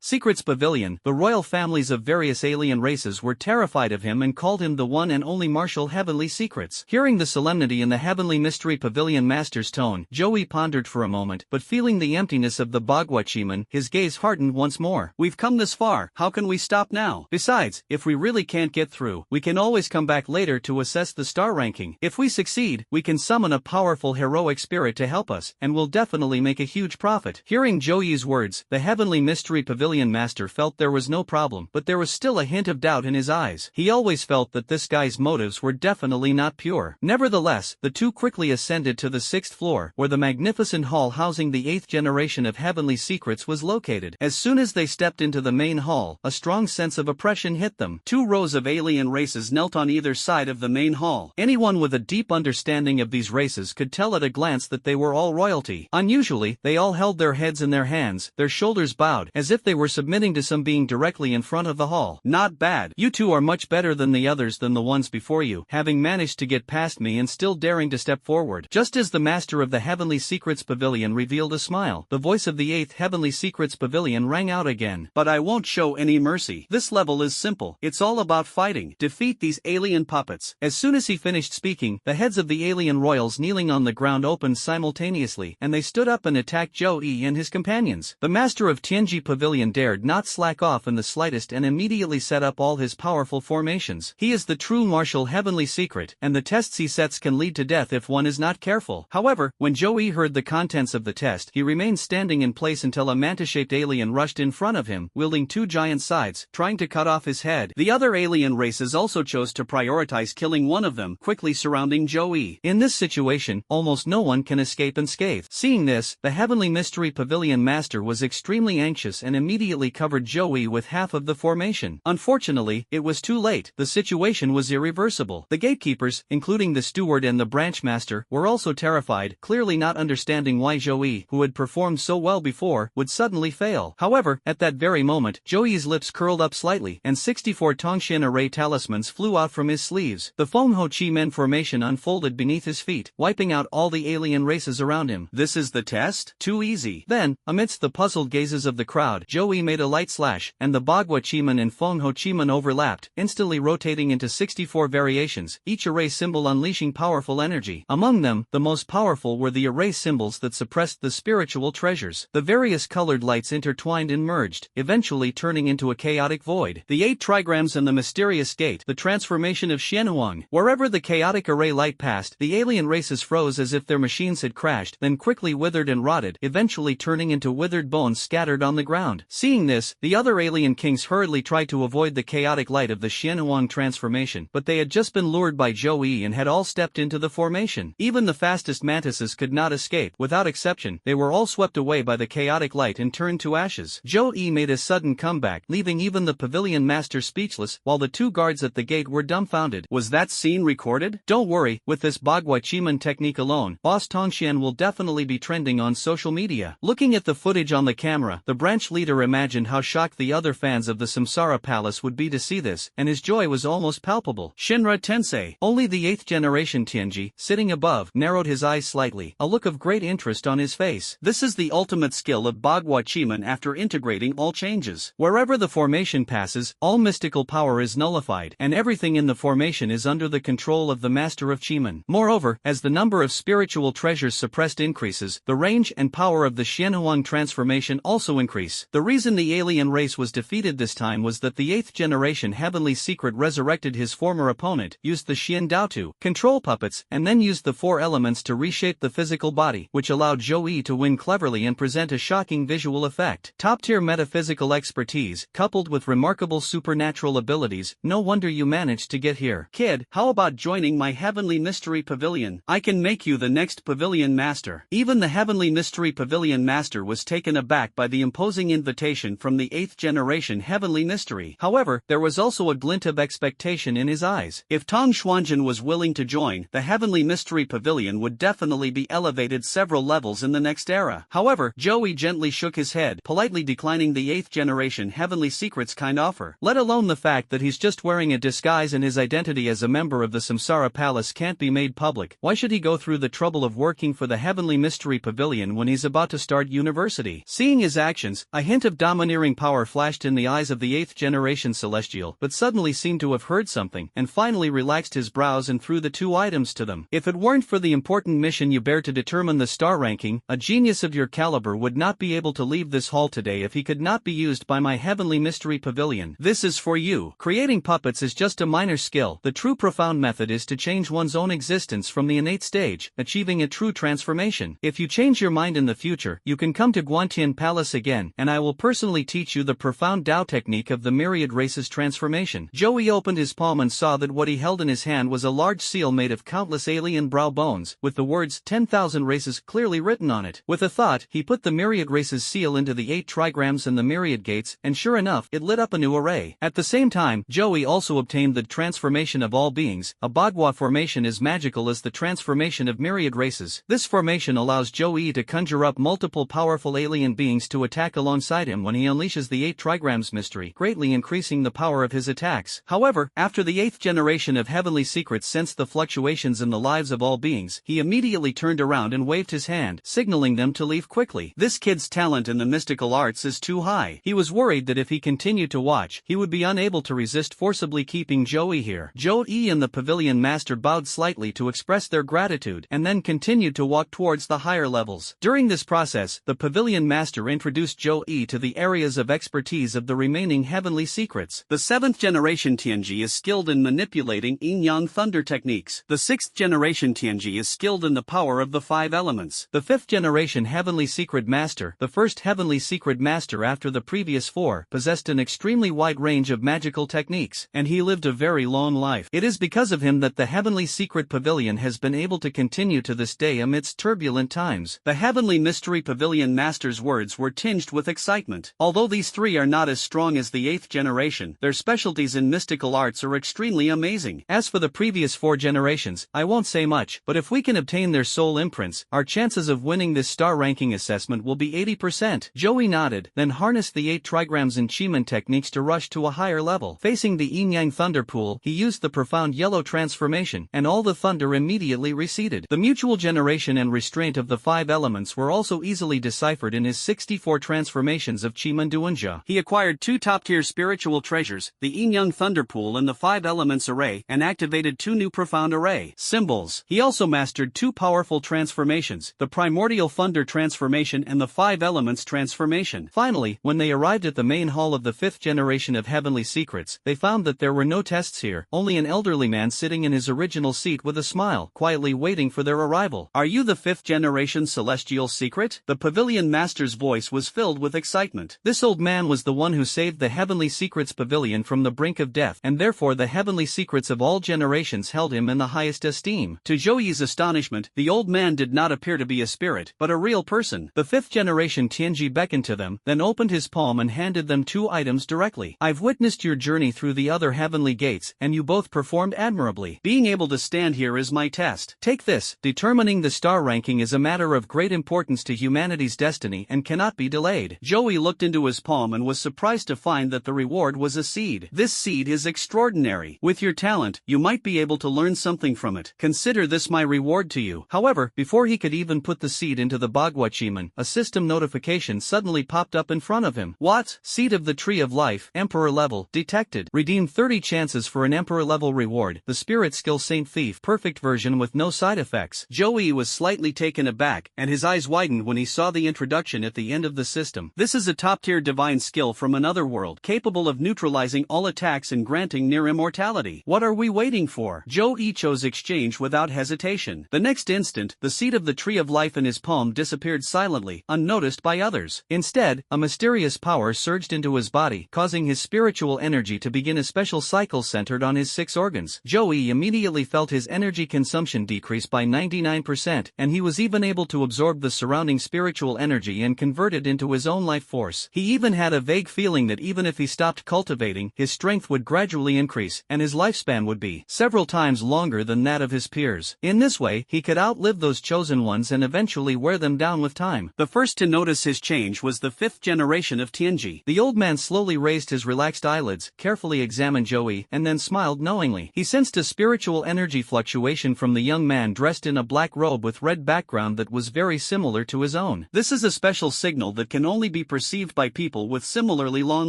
Secrets Pavilion, the royal families of various alien races were terrified of him and called him the one and only Marshal Heavenly Secrets. Hearing the solemnity in the Heavenly Mystery Pavilion master's tone, Joey pondered for a moment, but feeling the emptiness of the Bagua-Chiman, his gaze hardened once more. We've come this far, how can we stop now? Besides, if we really can't get through, we can always come back later to assess the star ranking. If we succeed, we can summon a powerful heroic spirit to help us, and we'll definitely make a huge profit. Hearing Joey's words, the Heavenly Mystery Pavilion master felt there was no problem, but there was still a hint of doubt in his eyes. He always felt that this guy's motives were definitely not pure. Nevertheless, the two quickly ascended to the 6th floor, where the magnificent hall housing the 8th generation of Heavenly Secrets was located. As soon as they stepped into the main hall, a strong sense of oppression hit them. 2 rows of alien races knelt on either side of the main hall. Anyone with a deep understanding of these races could tell at a glance that they were all royalty. Unusually, they all held their heads in their hands, their shoulders bowed, as if they were submitting to some being directly in front of the hall. Not bad. You two are much better than the others than the ones before you, having managed to get past me and still daring to step forward. Just as the master of the Heavenly Secrets Pavilion revealed a smile, the voice of the 8th Heavenly Secrets Pavilion rang out again. But I won't show any mercy. This level is simple. It's all about fighting. Defeat these alien puppets. As soon as he finished speaking, the heads of the alien royals kneeling on the ground opened simultaneously, and they stood up and attacked Joey and his companions. The master of Tianji Pavilion dared not slack off in the slightest and immediately set up all his powerful formations. He is the true martial Heavenly Secret, and the tests he sets can lead to death if one is not careful. However, when Joey heard the contents of the test, he remained standing in place until a mantis-shaped alien rushed in front of him, wielding 2 giant scythes, trying to cut off his head. The other alien races also chose to prioritize killing one of them, quickly surrounding Joey. In this situation, almost no one can escape unscathed. Seeing this, the Heavenly Mystery Pavilion master was extremely anxious and immediately covered Joey with half of the formation. Unfortunately, it was too late. The situation was irreversible. The gatekeepers, including the steward and the branch master, were also terrified, clearly not understanding why Joey, who had performed so well before, would suddenly fail. However, at that very moment, Joey's lips curled up slightly, and 64 Tongxian array talismans flew out from his sleeves. The Feng Ho Chi Men formation unfolded beneath his feet, wiping out all the alien races around him. This is the test? Too easy. Then, amidst the puzzled gazes of the crowd, Joey made a light slash, and the Bagua Chiman and Feng Ho Chiman overlapped, instantly rotating into 64 variations, each array symbol unleashing powerful energy. Among them, the most powerful were the array symbols that suppressed the spiritual treasures. The various colored lights intertwined and merged, eventually turning into a chaotic void. The 8 trigrams and the mysterious gate, the transformation of Xianhuang. Wherever the chaotic array light passed, the alien races froze as if their machines had crashed, then quickly withered and rotted, eventually turning into withered bones scattered on the ground. Seeing this, the other alien kings hurriedly tried to avoid the chaotic light of the Xianhuang transformation, but they had just been lured by Joey and had all stepped into the formation. Even the fastest mantises could not escape. Without exception, they were all swept away by the chaotic light and turned to ashes. Joey made a sudden comeback, leaving even the pavilion master speechless, while the 2 guards at the gate were dumbfounded. Was that scene recorded? Don't worry, with this Bagua Chiman technique alone, Boss Tongxian will definitely be trending on social media. Looking at the footage on the camera, the branch leader imagined how shocked the other fans of the Samsara Palace would be to see this, and his joy was almost palpable. Shinra Tensei, only the 8th generation Tianji, sitting above, narrowed his eyes slightly, a look of great interest on his face. This is the ultimate skill of Bagua Chiman after integrating all changes. Wherever the formation passes, all mystical power is nullified, and everything in the formation is under the control of the master of Chiman. Moreover, as the number of spiritual treasures suppressed increases, the range and power of the Xianhuang transformation also increase. The reason the alien race was defeated this time was that the 8th generation Heavenly Secret resurrected his former opponent, used the Xian Dao to control puppets, and then used the 4 elements to reshape the physical body, which allowed Joey to win cleverly and present a shocking visual effect. Top-tier metaphysical expertise, coupled with remarkable supernatural abilities, no wonder you managed to get here. Kid, how about joining my Heavenly Mystery Pavilion? I can make you the next Pavilion Master. Even the Heavenly Mystery Pavilion Master was taken aback by the imposing invitation from the 8th generation Heavenly Mystery. However, there was also a glint of expectation in his eyes. If Tong Xuanjun was willing to join, the Heavenly Mystery Pavilion would definitely be elevated several levels in the next era. However, Joey gently shook his head, politely declining the 8th generation Heavenly Secrets kind offer. Let alone the fact that he's just wearing a disguise and his identity as a member of the Samsara Palace can't be made public. Why should he go through the trouble of working for the Heavenly Mystery Pavilion when he's about to start university? Seeing his actions, a hint of domineering power flashed in the eyes of the 8th generation Celestial, but suddenly seemed to have heard something, and finally relaxed his brows and threw the 2 items to them. If it weren't for the important mission you bear to determine the star ranking, a genius of your caliber would not be able to leave this hall today if he could not be used by my Heavenly Mystery Pavilion. This is for you. Creating puppets is just a minor skill. The true profound method is to change one's own existence from the innate stage, achieving a true transformation. If you change your mind in the future, you can come to Guantian Palace again, and I will personally teach you the profound Dao technique of the myriad races transformation. Joey opened his palm and saw that what he held in his hand was a large seal made of countless alien brow bones, with the words 10,000 races clearly written on it. With a thought, he put the myriad races seal into the 8 trigrams and the myriad gates, and sure enough, it lit up a new array. At the same time, Joey also obtained the transformation of all beings. A Bagua formation is magical as the transformation of myriad races. This formation allows Joey to conjure up multiple powerful alien beings to attack alongside him when he unleashes the 8 trigrams mystery, greatly increasing the power of his attacks. However, after the 8th generation of Heavenly Secrets sensed the fluctuations in the lives of all beings, he immediately turned around and waved his hand, signaling them to leave quickly. This kid's talent in the mystical arts is too high. He was worried that if he continued to watch, he would be unable to resist forcibly keeping Joey here. Joey and the Pavilion Master bowed slightly to express their gratitude, and then continued to walk towards the higher levels. During this process, the Pavilion Master introduced Joey to the areas of expertise of the remaining Heavenly Secrets. The 7th generation Tianji is skilled in manipulating yin-yang thunder techniques. The 6th generation Tianji is skilled in the power of the 5 elements. The 5th generation Heavenly Secret Master, the first Heavenly Secret Master after the previous 4, possessed an extremely wide range of magical techniques, and he lived a very long life. It is because of him that the Heavenly Secret Pavilion has been able to continue to this day amidst turbulent times. The Heavenly Mystery Pavilion Master's words were tinged with excitement. Although these 3 are not as strong as the 8th generation, their specialties in mystical arts are extremely amazing. As for the previous 4 generations, I won't say much, but if we can obtain their soul imprints, our chances of winning this star ranking assessment will be 80%. Joey nodded, then harnessed the 8 trigrams and Chiman techniques to rush to a higher level. Facing the yin-yang thunder pool, he used the profound yellow transformation, and all the thunder immediately receded. The mutual generation and restraint of the 5 elements were also easily deciphered in his 64 transformations of Chiman Duanjia. He acquired 2 top-tier spiritual treasures, the yin-yang thunder pool and the 5 elements array, and activated 2 new profound array symbols. He also mastered 2 powerful transformations, the primordial thunder transformation and the 5 elements transformation. Finally, when they arrived at the main hall of the 5th generation of Heavenly Secrets, they found that there were no tests here, only an elderly man sitting in his original seat with a smile, quietly waiting for their arrival. Are you the 5th generation Celestial Secret? The Pavilion Master's voice was filled with excitement. This old man was the one who saved the Heavenly Secrets Pavilion from the brink of death, and therefore the Heavenly Secrets of all generations held him in the highest esteem. To Joey's astonishment, the old man did not appear to be a spirit, but a real person. The 5th generation Tianji beckoned to them, then opened his palm and handed them 2 items directly. I've witnessed your journey through the other heavenly gates, and you both performed admirably. Being able to stand here is my test. Take this. Determining the star ranking is a matter of great importance to humanity's destiny and cannot be delayed. Joey looked into his palm and was surprised to find that the reward was a seed. This seed is extraordinary. With your talent, you might be able to learn something from it. Consider this my reward to you. However, before he could even put the seed into the Bagua Chiman, a system notification suddenly popped up in front of him. What? Seed of the Tree of Life, Emperor level, detected. Redeem 30 chances for an Emperor level reward. The Spirit Skill Saint Thief, perfect version with no side effects. Joey was slightly taken aback, and his eyes widened when he saw the introduction at the end of the system. This is a top-tier divine skill from another world, capable of neutralizing all attacks and granting near immortality. What are we waiting for? Joey chose exchange without hesitation. The next instant, the seed of the Tree of Life in his palm disappeared silently, unnoticed by others. Instead, a mysterious power surged into his body, causing his spiritual energy to begin a special cycle centered on his 6 organs. Joey immediately felt his energy consumption decrease by 99%, and he was even able to absorb the surrounding spiritual energy and convert it into his own life force. He even had a vague feeling that even if he stopped cultivating, his strength would gradually increase, and his lifespan would be several times longer than that of his peers. In this way, he could outlive those chosen ones and eventually wear them down with time. The first to notice his change was the 5th generation of Tianji. The old man slowly raised his relaxed eyelids, carefully examined Joey, and then smiled knowingly. He sensed a spiritual energy fluctuation from the young man dressed in a black robe with red background that was very similar to his own. This is a special signal that can only be perceived by people with similarly long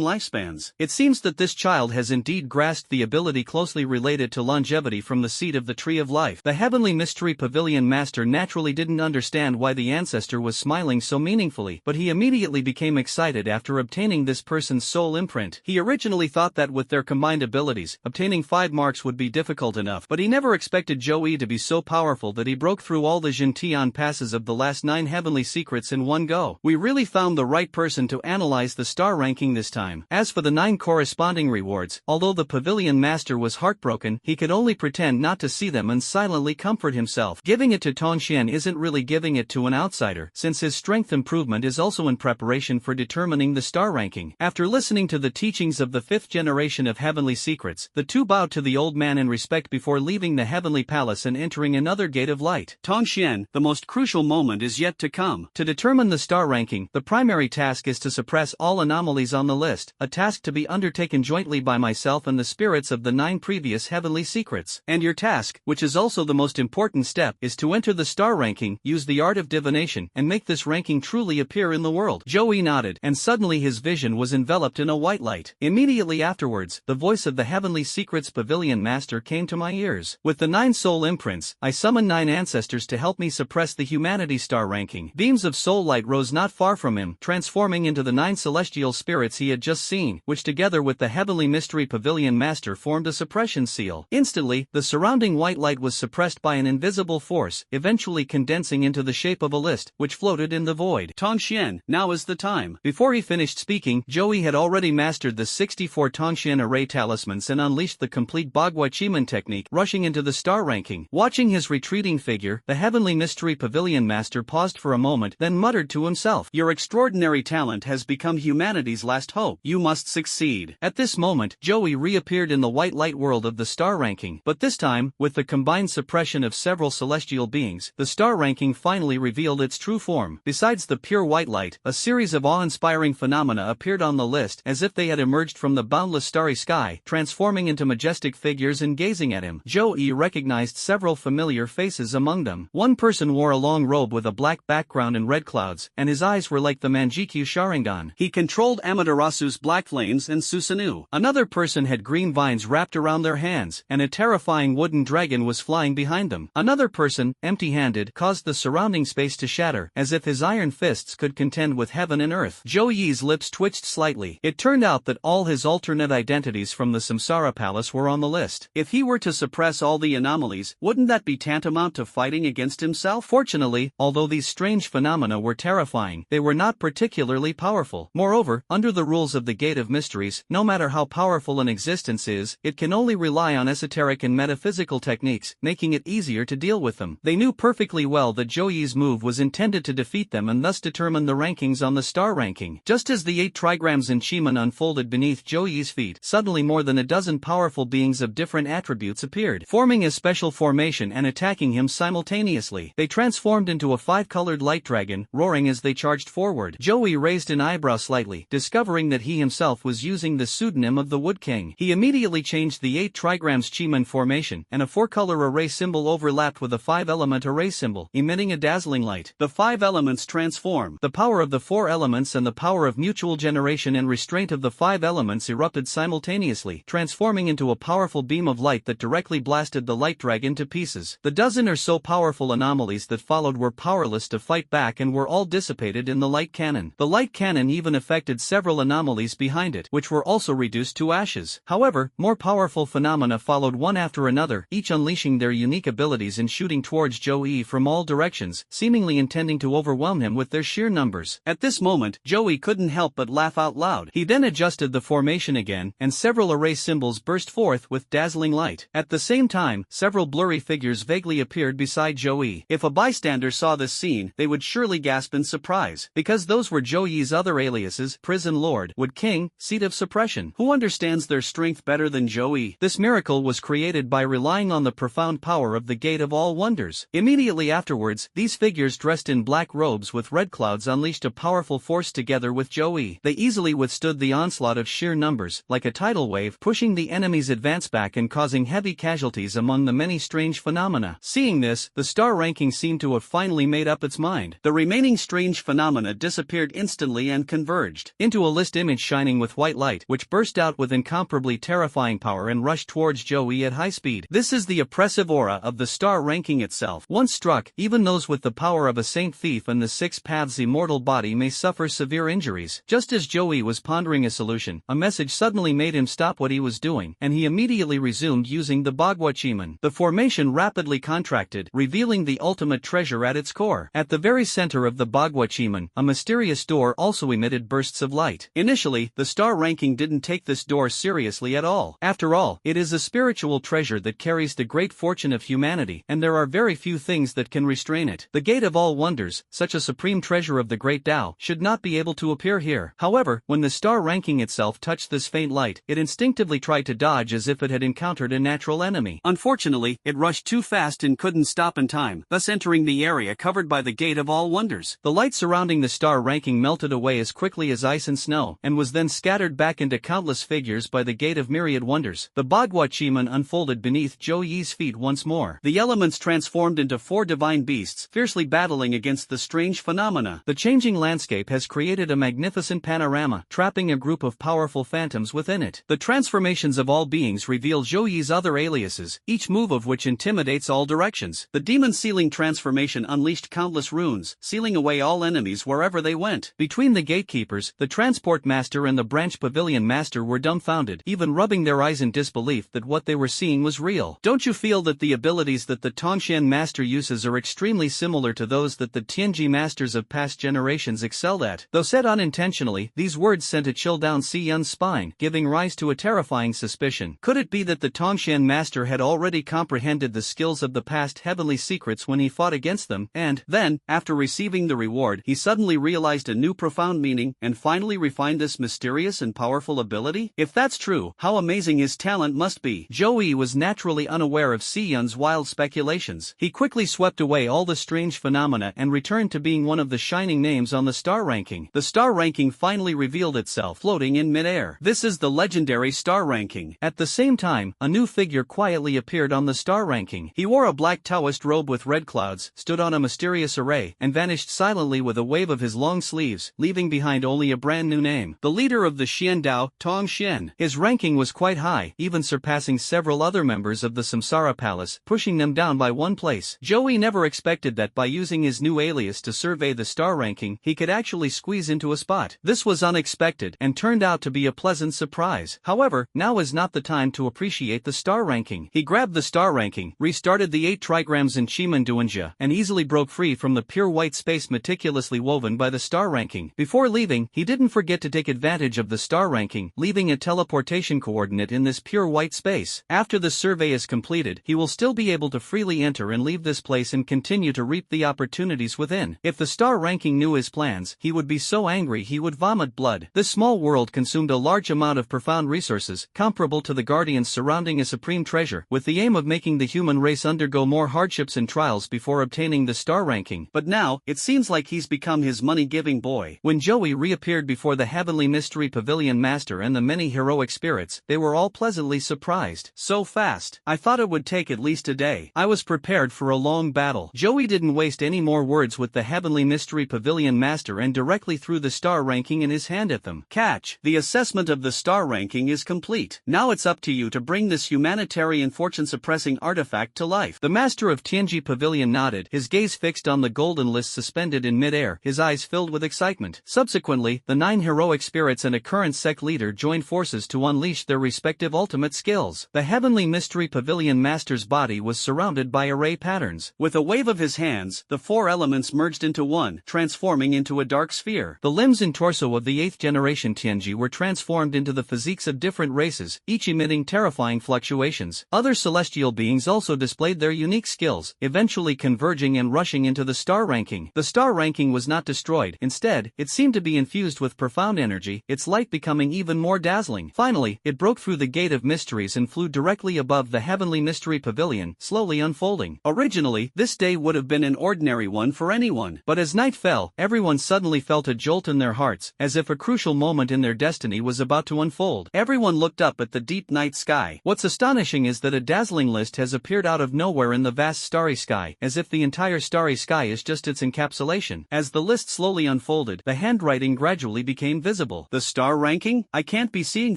lifespans. It seems that this child has indeed grasped the ability closely related to longevity from the seed of the tree of life. The Heavenly Mystery Pavilion Master naturally didn't understand why the ancestor was smiling so meaningfully, but he immediately became excited after obtaining this person's soul imprint. He originally thought that with their combined abilities, obtaining 5 marks would be difficult enough, but he never expected Joey to be so powerful that he broke through all the Jintian passes of the last 9 heavenly secrets in one go. We really found the right person to analyze the star ranking this time. As for the 9 corresponding rewards, although the Pavilion Master was heartbroken, he could only pretend not to see them and silently comfort himself. Giving it to Tongxian isn't really giving it to an outsider, since his strength improvement is also in preparation for determining the star ranking. After listening to the teachings of the 5th generation of heavenly secrets, the two bowed to the old man in respect before leaving the heavenly palace and entering another gate of light. Tongxian, the most crucial moment is yet to come. To determine the star ranking, the primary task is to suppress all anomalies on the list, a task to be undertaken jointly by myself and the spirits of the 9 previous heavenly secrets. And your task, which is also the most important step, is to enter the star ranking, use the art of divination, and make this ranking truly appear in the world. Joey nodded, and suddenly his vision was enveloped in a white light. Immediately afterwards, the voice of the Heavenly Secrets Pavilion Master came to my ears. With the 9 soul imprints, I summoned 9 ancestors to help me suppress the humanity star ranking. Beams of soul light rose not far from him, transforming into the 9 celestial spirits he had just seen, which together with the Heavenly Mystery Pavilion Master formed a suppression seal. Instantly, the surrounding white light was suppressed by an invisible force, eventually condensing into the shape of a list, which floated in the void. Tongxian, now is the time. Before he finished speaking, Joey had already mastered the 64 Tongxian array talismans and unleashed the complete Bagua Chiman technique, rushing into the star ranking. Watching his retreating figure, the Heavenly Mystery Pavilion Master paused for a moment, then muttered to himself, "Your extraordinary talent has become humanity's last hope. You must succeed." At this moment, Joey reappeared in the white light world of the star ranking, but this time, with the combined suppression of several celestial beings, the star ranking finally revealed its true form. Besides the pure white light, a series of awe-inspiring phenomena appeared on the list as if they had emerged from the boundless starry sky, transforming into majestic figures and gazing at him. Joey recognized several familiar faces among them. One person wore a long robe with a black background and red clouds, and his eyes were like the Manjikyu Sharingan. He controlled Amaterasu's black flames and Susanoo. Another person had green vines wrapped around their hands, and a terrifying wooden dragon was flying behind them. Another person, empty-handed, caused the surrounding space to shatter, as if his iron fists could contend with heaven and earth. Joey's lips twitched slightly. It turned out that all his alternate identities from the Samsara Palace were on the list. If he were to suppress all the anomalies, wouldn't that be tantamount to fighting against himself? Fortunately, although these strange phenomena were terrifying, they were not particularly powerful. Moreover, under the rules of the Gate of Mysteries, no matter how powerful an existence is, it can only rely on esoteric and metaphysical techniques, making it easier to deal with them. They knew perfectly well that Joey's move was intended to defeat them and thus determine the rankings on the star ranking. Just as the 8 trigrams in Chiman unfolded beneath Joey's feet, suddenly more than a dozen powerful beings of different attributes appeared, forming a special formation and attacking him simultaneously. They transformed into a 5-colored light dragon, roaring as they charged forward. Joey raised an eyebrow slightly, discovering that he himself was using the pseudonym of the Wood King. He immediately changed the 8 trigrams Chiman formation, and a 4-color array symbol overlapped with a 5-element array symbol, emitting a dazzling light. The 5 elements transform. The power of the 4 elements and the power of mutual generation and restraint of the 5 elements erupted simultaneously, transforming into a powerful beam of light that directly blasted the light dragon to pieces. The dozen or so powerful anomalies that followed were powerless to fight back and were all dissipated in the light cannon. The light cannon even affected several anomalies behind it, which were also reduced to ashes. However, more powerful phenomena followed one after another, each unleashing their unique abilities and shooting towards Joey from all directions, seemingly intending to overwhelm him with their sheer numbers. At this moment, Joey couldn't help but laugh out loud. He then adjusted the formation again, and several array symbols burst forth with dazzling light. At the same time, several blurry figures vaguely appeared beside Joey. If a bystander saw this scene, they would surely gasp in surprise, because those were Joey's other aliases: Prison Lord, Wood King, Seat of Suppression. Who understands their strength better than Joey? This miracle was created by relying on the profound power of the Gate of All Wonders. Immediately afterwards, these figures dressed in black robes with red clouds unleashed a powerful force together with Joey. They easily withstood the onslaught of sheer numbers, like a tidal wave, pushing the enemy's advance back and causing heavy casualties among the many strange phenomena. Seeing this, the star ranking seemed to have finally made up its mind. The remaining strange phenomena disappeared instantly and converged into a list image shining with white light, which burst out with incomparably terrifying power and rushed towards Joey at high speed. This is the oppressive aura of the star ranking itself. Once struck, even those with the power of a saint thief and the six paths immortal body may suffer severe injuries. Just as Joey was pondering a solution, a message suddenly made him stop what he was doing, and he immediately resumed using the Bagwachiman. The formation rapidly contracted, revealing the ultimate treasure at its core. At the very center of the Bagwachiman, a mysterious door also emitted bursts of light. Initially, the star ranking didn't take this door seriously at all. After all, it is a spiritual treasure that carries the great fortune of humanity, and there are very few things that can restrain it. The Gate of All Wonders, such a supreme treasure of the great Tao, should not be able to appear here. However, when the star ranking itself touched this faint light, it instinctively tried to dodge as if it had encountered a natural enemy. Unfortunately, it rushed too fast and couldn't stop in time, thus entering the area covered by the Gate of All Wonders. The light surrounding the star ranking melted away as quickly as ice and snow, and was then scattered back into countless figures by the Gate of Myriad Wonders. The Bagwachiman unfolded beneath Joey's feet once more. The elements transformed into four divine beasts, fiercely battling against the strange phenomena. The changing landscape has created a magnificent panorama, trapping a group of powerful phantoms within it. The transformations of all beings reveal Joey's other aliases, each move of which intimidates all directions. The demon sealing transformation unleashed countless runes, sealing away all enemies wherever they went. Between the gatekeepers, the transport master and the branch pavilion master were dumbfounded, even rubbing their eyes in disbelief that what they were seeing was real. Don't you feel that the abilities that the Tongshan master uses are extremely similar to those that the Tianji masters of past generations excelled at? Though said unintentionally, these words sent a chill down Si Yun's spine, giving rise to a terrifying suspicion. Could it be that the Tongshan master had already comprehended the skills of the past heavenly secrets when he fought against them, and then, after receiving the reward, he suddenly realized a new profound meaning, and finally refined this mysterious and powerful ability? If that's true, how amazing his talent must be. Joey was naturally unaware of Si Yun's wild speculations. He quickly swept away all the strange phenomena and returned to being one of the shining names on the star ranking. The star ranking finally revealed itself, floating in midair. This is the legendary star ranking. At the same time, a new figure quietly appeared on the star ranking. He wore a black Taoist robe with red clouds, stood on a mysterious array, and vanished silently with a wave of his long sleeves, leaving behind only a brand new name. The leader of the Xian Dao, Tong Xian. His ranking was quite high, even surpassing several other members of the Samsara Palace, pushing them down by one place. Joey never expected that by using his new alias to survey the star ranking, he could actually squeeze into a spot. This was unexpected, and turned out to be a pleasant surprise. However, now is not the time to appreciate the star ranking. He grabbed the star ranking, restarted the 8 trigrams in Chimanduanja, and easily broke free from the pure white space meticulously woven by the star ranking. Before leaving, he didn't forget to take advantage of the star ranking, leaving a teleportation coordinate in this pure white space. After the survey is completed, he will still be able to freely enter and leave this place and continue to reap the opportunities within. If the star ranking knew his plans, he would be so angry he would vomit blood. This small world consumed a large amount of profound resources, comparable to the guardians surrounding a supreme treasure, with the aim of making the human race undergo more hardships and trials before obtaining the star ranking. But now, it seems like he's become his money-giving boy. When Joey reappeared before the Heavenly Mystery Pavilion Master and the many heroic spirits, they were all pleasantly surprised. So fast. I thought it would take at least a day. I was prepared for a long battle. Joey didn't waste any more words with the Heavenly Mystery Pavilion Master and directly threw the star ranking in his hand at them. Catch. The assessment of the star ranking is complete. Now it's up to you to bring this humanitarian fortune-suppressing artifact to life. The master of Tianji Pavilion nodded, his gaze fixed on the golden list suspended in midair, his eyes filled with excitement. Subsequently, the 9 heroic spirits and a current sect leader joined forces to unleash their respective ultimate skills. The Heavenly Mystery Pavilion Master's body was surrounded by array patterns. With a wave of his hands, the 4 elements merged into one, transforming into a dark sphere. The limbs and torso of the 8th generation Tianji were transformed into the physique peaks of different races, each emitting terrifying fluctuations. Other celestial beings also displayed their unique skills, eventually converging and rushing into the star ranking. The star ranking was not destroyed. Instead, it seemed to be infused with profound energy, its light becoming even more dazzling. Finally, it broke through the gate of mysteries and flew directly above the heavenly mystery pavilion, slowly unfolding. Originally, this day would have been an ordinary one for anyone, but as night fell, everyone suddenly felt a jolt in their hearts, as if a crucial moment in their destiny was about to unfold. Everyone looked up at the deep night sky. What's astonishing is that a dazzling list has appeared out of nowhere in the vast starry sky, as if the entire starry sky is just its encapsulation. As the list slowly unfolded, the handwriting gradually became visible. The star ranking? I can't be seeing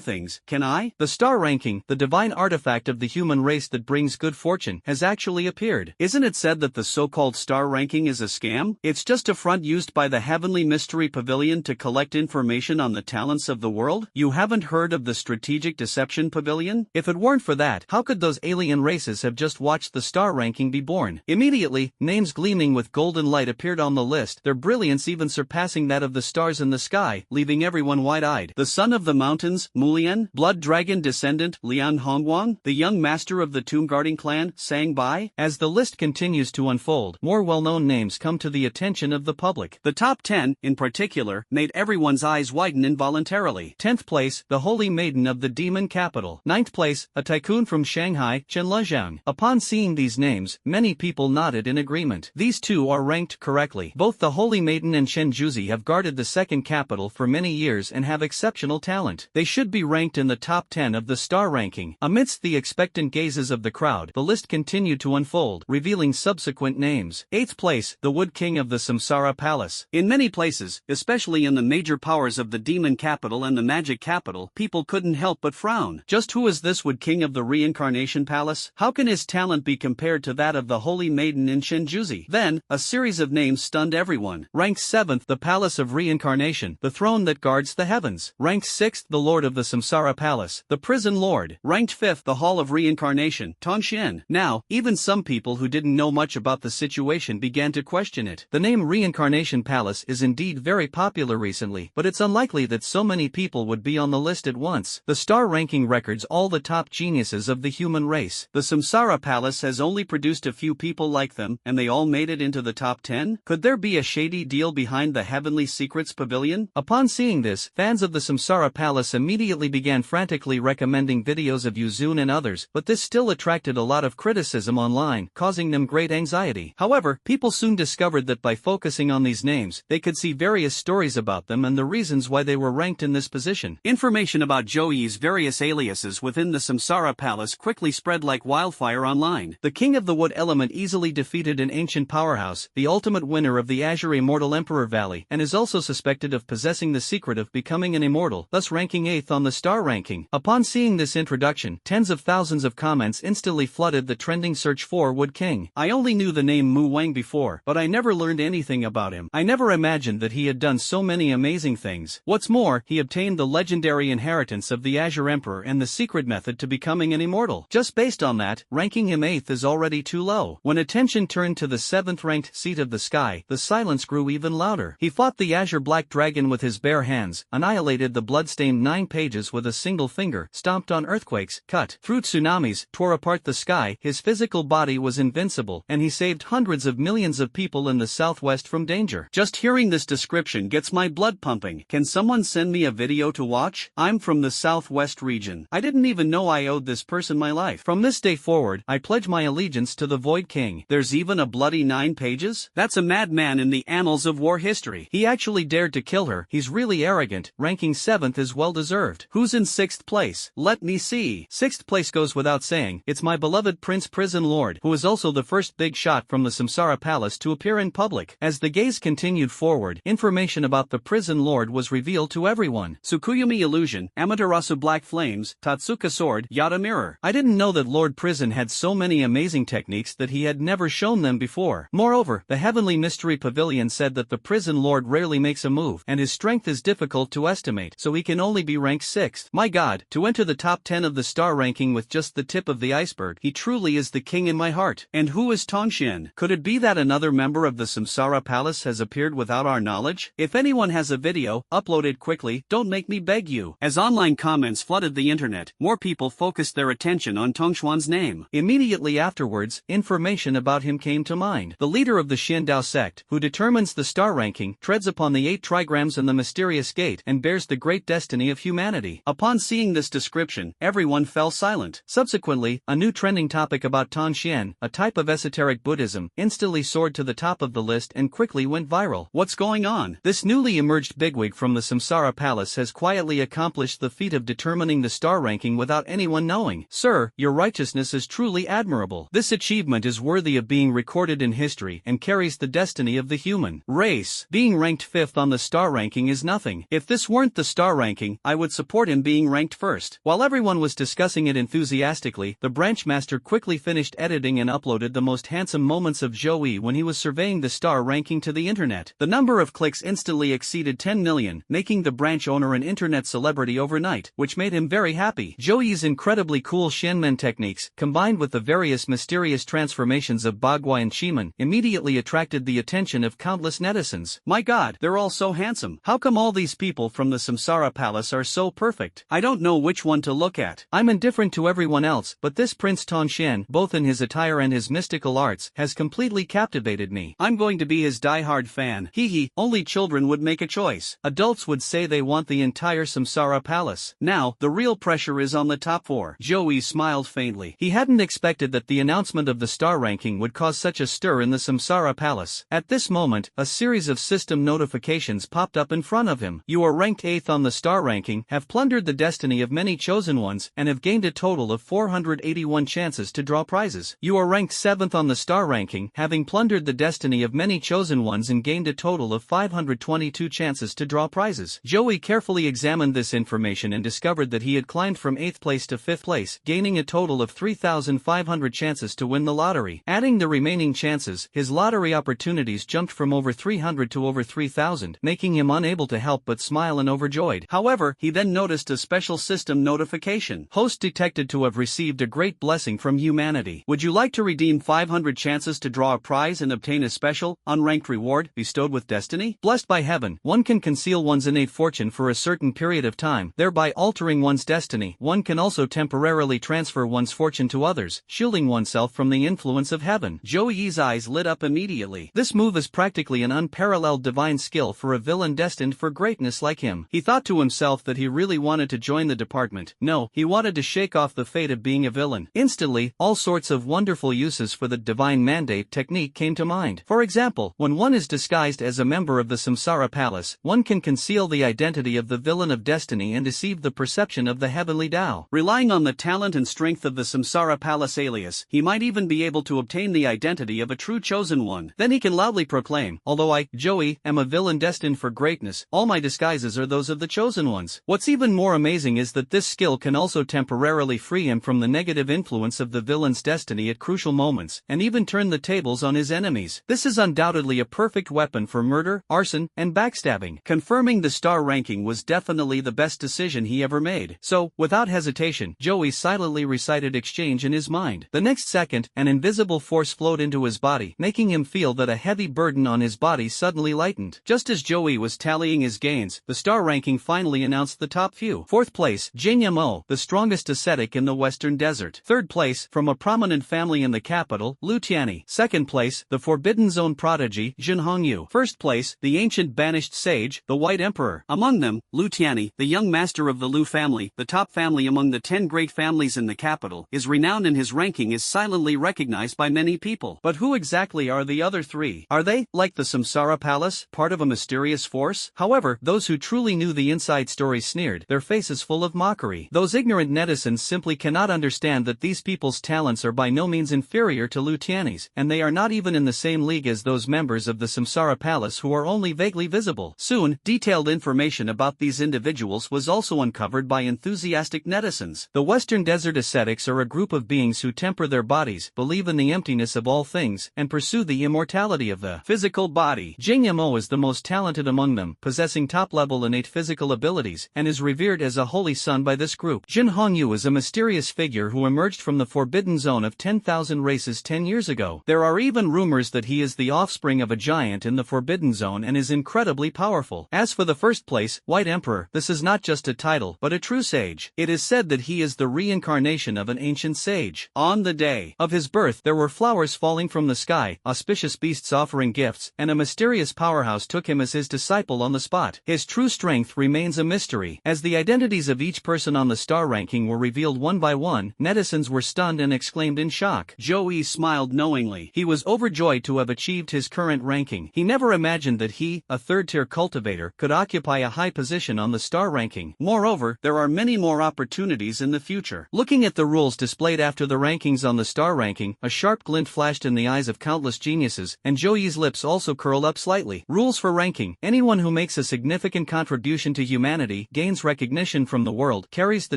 things, can I? The star ranking, the divine artifact of the human race that brings good fortune, has actually appeared. Isn't it said that the so-called star ranking is a scam? It's just a front used by the Heavenly Mystery Pavilion to collect information on the talents of the world? You haven't heard of the Strategic Deception Pavilion? If it weren't for that, how could those alien races have just watched the star ranking be born? Immediately, names gleaming with golden light appeared on the list, their brilliance even surpassing that of the stars in the sky, leaving everyone wide-eyed. The son of the mountains, Mulian, blood dragon descendant, Lian Hongguang, the young master of the tomb guarding clan, Sang Bai. As the list continues to unfold, more well-known names come to the attention of the public. The top 10, in particular, made everyone's eyes widen involuntarily. 10th place, the holy maiden of the demon capital. 9th place, a tycoon from Shanghai, Chen Lezhang. Upon seeing these names, many people nodded in agreement. These two are ranked correctly. Both the holy maiden and Chen Juzi have guarded the second capital for many years and have exceptional talent. They should be ranked in the top 10 of the star ranking. Amidst the expectant gazes of the crowd, the list continued to unfold, revealing subsequent names. 8th place, the Wood King of the Samsara Palace. In many places, especially in the major powers of the demon capital and the magic capital, people couldn't help but frown. Just who is this Wood King of the Reincarnation Palace? How can his talent be compared to that of the holy maiden in Shenjuzi? Then, a series of names stunned everyone. Ranked 7th, the Palace of Reincarnation, the throne that guards the heavens. Ranked 6th, the Lord of the Samsara Palace, the prison lord. Ranked 5th, the Hall of Reincarnation, Tongxian. Now, even some people who didn't know much about the situation began to question it. The name Reincarnation Palace is indeed very popular recently, but it's unlikely that so many people would be on the list at once. The star ranking records all the top geniuses of the human race. The Samsara Palace has only produced a few people like them, and they all made it into the top 10? Could there be a shady deal behind the Heavenly Secrets Pavilion? Upon seeing this, fans of the Samsara Palace immediately began frantically recommending videos of Yuzun and others, but this still attracted a lot of criticism online, causing them great anxiety. However, people soon discovered that by focusing on these names, they could see various stories about them and the reasons why they were ranked in this position. Information about Zhou various aliases within the Samsara Palace quickly spread like wildfire online. The King of the Wood Element easily defeated an ancient powerhouse, the ultimate winner of the Azure Immortal Emperor Valley, and is also suspected of possessing the secret of becoming an immortal, thus ranking 8th on the star ranking. Upon seeing this introduction, tens of thousands of comments instantly flooded the trending search for Wood King. I only knew the name Mu Wang before, but I never learned anything about him. I never imagined that he had done so many amazing things. What's more, he obtained the legendary inheritance of the Azure Emperor and the secret method to becoming an immortal. Just based on that, ranking him 8th is already too low. When attention turned to the 7th ranked Seat of the Sky, the silence grew even louder. He fought the Azure Black Dragon with his bare hands, annihilated the bloodstained 9 pages with a single finger, stomped on earthquakes, cut through tsunamis, tore apart the sky. His physical body was invincible, and he saved hundreds of millions of people in the southwest from danger. Just hearing this description gets my blood pumping. Can someone send me a video to watch? I'm from the southwest region. I didn't even know I owed this person my life. From this day forward, I pledge my allegiance to the Void King. There's even a bloody 9 pages? That's a madman in the annals of war history. He actually dared to kill her. He's really arrogant. Ranking 7th is well deserved. Who's in 6th place? Let me see. 6th place goes without saying. It's my beloved Prince Prison Lord, who is also the first big shot from the Samsara Palace to appear in public. As the gaze continued forward, information about the Prison Lord was revealed to everyone. Tsukuyumi Illusion, Amaterasu Black Flames, Tatsuka Sword, Yada Mirror. I didn't know that Lord Prison had so many amazing techniques that he had never shown them before. Moreover, the Heavenly Mystery Pavilion said that the Prison Lord rarely makes a move, and his strength is difficult to estimate, so he can only be ranked 6th. My god, to enter the top 10 of the star ranking with just the tip of the iceberg, he truly is the king in my heart. And who is Tongxian? Could it be that another member of the Samsara Palace has appeared without our knowledge? If anyone has a video, upload it quickly, don't make me beg you. As online Online comments flooded the internet. More people focused their attention on Tongxuan's name. Immediately afterwards, information about him came to mind. The leader of the Xiandao sect, who determines the star ranking, treads upon the 8 trigrams and the mysterious gate, and bears the great destiny of humanity. Upon seeing this description, everyone fell silent. Subsequently, a new trending topic about Tongxian, a type of esoteric Buddhism, instantly soared to the top of the list and quickly went viral. What's going on? This newly emerged bigwig from the Samsara Palace has quietly accomplished the feat of determining the star ranking without anyone knowing. Sir, your righteousness is truly admirable. This achievement is worthy of being recorded in history and carries the destiny of the human race. Being ranked 5th on the star ranking is nothing. If this weren't the star ranking, I would support him being ranked first. While everyone was discussing it enthusiastically, the branch master quickly finished editing and uploaded the most handsome moments of Zhou Yi when he was surveying the star ranking to the internet. The number of clicks instantly exceeded 10 million, making the branch owner an internet celebrity overnight, which made him very happy. Zhou Yi's incredibly cool Shenmen techniques, combined with the various mysterious transformations of Bagua and Shimen, immediately attracted the attention of countless netizens. My god, they're all so handsome. How come all these people from the Samsara Palace are so perfect? I don't know which one to look at. I'm indifferent to everyone else, but this Prince Tongxian, both in his attire and his mystical arts, has completely captivated me. I'm going to be his die-hard fan. Hee, only children would make a choice. Adults would say they want the entire Samsara Palace. Now, the real pressure is on the top 4. Zhou Yi smiled faintly. He hadn't expected that the announcement of the star ranking would cause such a stir in the Samsara Palace. At this moment, a series of system notifications popped up in front of him. You are ranked 8th on the star ranking, have plundered the destiny of many chosen ones, and have gained a total of 481 chances to draw prizes. You are ranked 7th on the star ranking, having plundered the destiny of many chosen ones and gained a total of 522 chances to draw prizes. Zhou Yi carefully examined this information and discovered that he had climbed from 8th place to 5th place, gaining a total of 3,500 chances to win the lottery. Adding the remaining chances, his lottery opportunities jumped from over 300 to over 3,000, making him unable to help but smile and overjoyed. However, he then noticed a special system notification. Host detected to have received a great blessing from humanity. Would you like to redeem 500 chances to draw a prize and obtain a special, unranked reward bestowed with destiny? Blessed by heaven, one can conceal one's innate fortune for a certain period of time, thereby altering one's destiny. One can also temporarily transfer one's fortune to others, shielding oneself from the influence of heaven. Zhou Yi's eyes lit up immediately. This move is practically an unparalleled divine skill for a villain destined for greatness like him. He thought to himself that he really wanted to join the department. No, he wanted to shake off the fate of being a villain. Instantly, all sorts of wonderful uses for the divine mandate technique came to mind. For example, when one is disguised as a member of the Samsara Palace, one can conceal the identity of the villain of destiny and deceive the perception of the heavenly Tao. Relying on the talent and strength of the Samsara Palace alias, he might even be able to obtain the identity of a true chosen one. Then he can loudly proclaim, although I, Zhou Yi, am a villain destined for greatness, all my disguises are those of the chosen ones. What's even more amazing is that this skill can also temporarily free him from the negative influence of the villain's destiny at crucial moments, and even turn the tables on his enemies. This is undoubtedly a perfect weapon for murder, arson, and backstabbing. Confirming the star ranking was definitely the best decision he ever made. So, without hesitation, Zhou Yi silently recited exchange in his mind. The next second, an invisible force flowed into his body, making him feel that a heavy burden on his body suddenly lightened. Just as Zhou Yi was tallying his gains, the star ranking finally announced the top few. 4th place, Jing Mo, the strongest ascetic in the Western Desert. 3rd place, from a prominent family in the capital, Lu Tianyi. 2nd place, the Forbidden Zone prodigy, Jin Hongyu. 1st place, the ancient banished sage, the White Emperor. Among them, Lu Tianyi, the young master of the Lu family, the top family among the 10 great families in the capital, is renowned and his ranking is silently recognized by many people. But who exactly are the other 3? Are they, like the Samsara Palace, part of a mysterious force? However, those who truly knew the inside story sneered, their faces full of mockery. Those ignorant netizens simply cannot understand that these people's talents are by no means inferior to Lu Tianyi's, and they are not even in the same league as those members of the Samsara Palace who are only vaguely visible. Soon, detailed information about these individuals was also uncovered by enthusiastic netizens. The Western Desert ascetics are a group of beings who temper their bodies, believe in the emptiness of all things, and pursue the immortality of the physical body. Jing Mo is the most talented among them, possessing top-level innate physical abilities, and is revered as a holy son by this group. Jin Hongyu is a mysterious figure who emerged from the Forbidden Zone of 10,000 races 10 years ago. There are even rumors that he is the offspring of a giant in the Forbidden Zone and is incredibly powerful. As for the 1st place, White Emperor, this is not just just a title but a true sage. It is said that he is the reincarnation of an ancient sage. On the day of his birth there were flowers falling from the sky, auspicious beasts offering gifts, and a mysterious powerhouse took him as his disciple on the spot. His true strength remains a mystery. As the identities of each person on the star ranking were revealed one by one, netizens were stunned and exclaimed in shock. Joey smiled knowingly. He was overjoyed to have achieved his current ranking. He never imagined that he, a third-tier cultivator, could occupy a high position on the star ranking. Moreover, there are many more opportunities in the future. Looking at the rules displayed after the rankings on the star ranking, a sharp glint flashed in the eyes of countless geniuses, and Joey's lips also curled up slightly. Rules for ranking. Anyone who makes a significant contribution to humanity, gains recognition from the world, carries the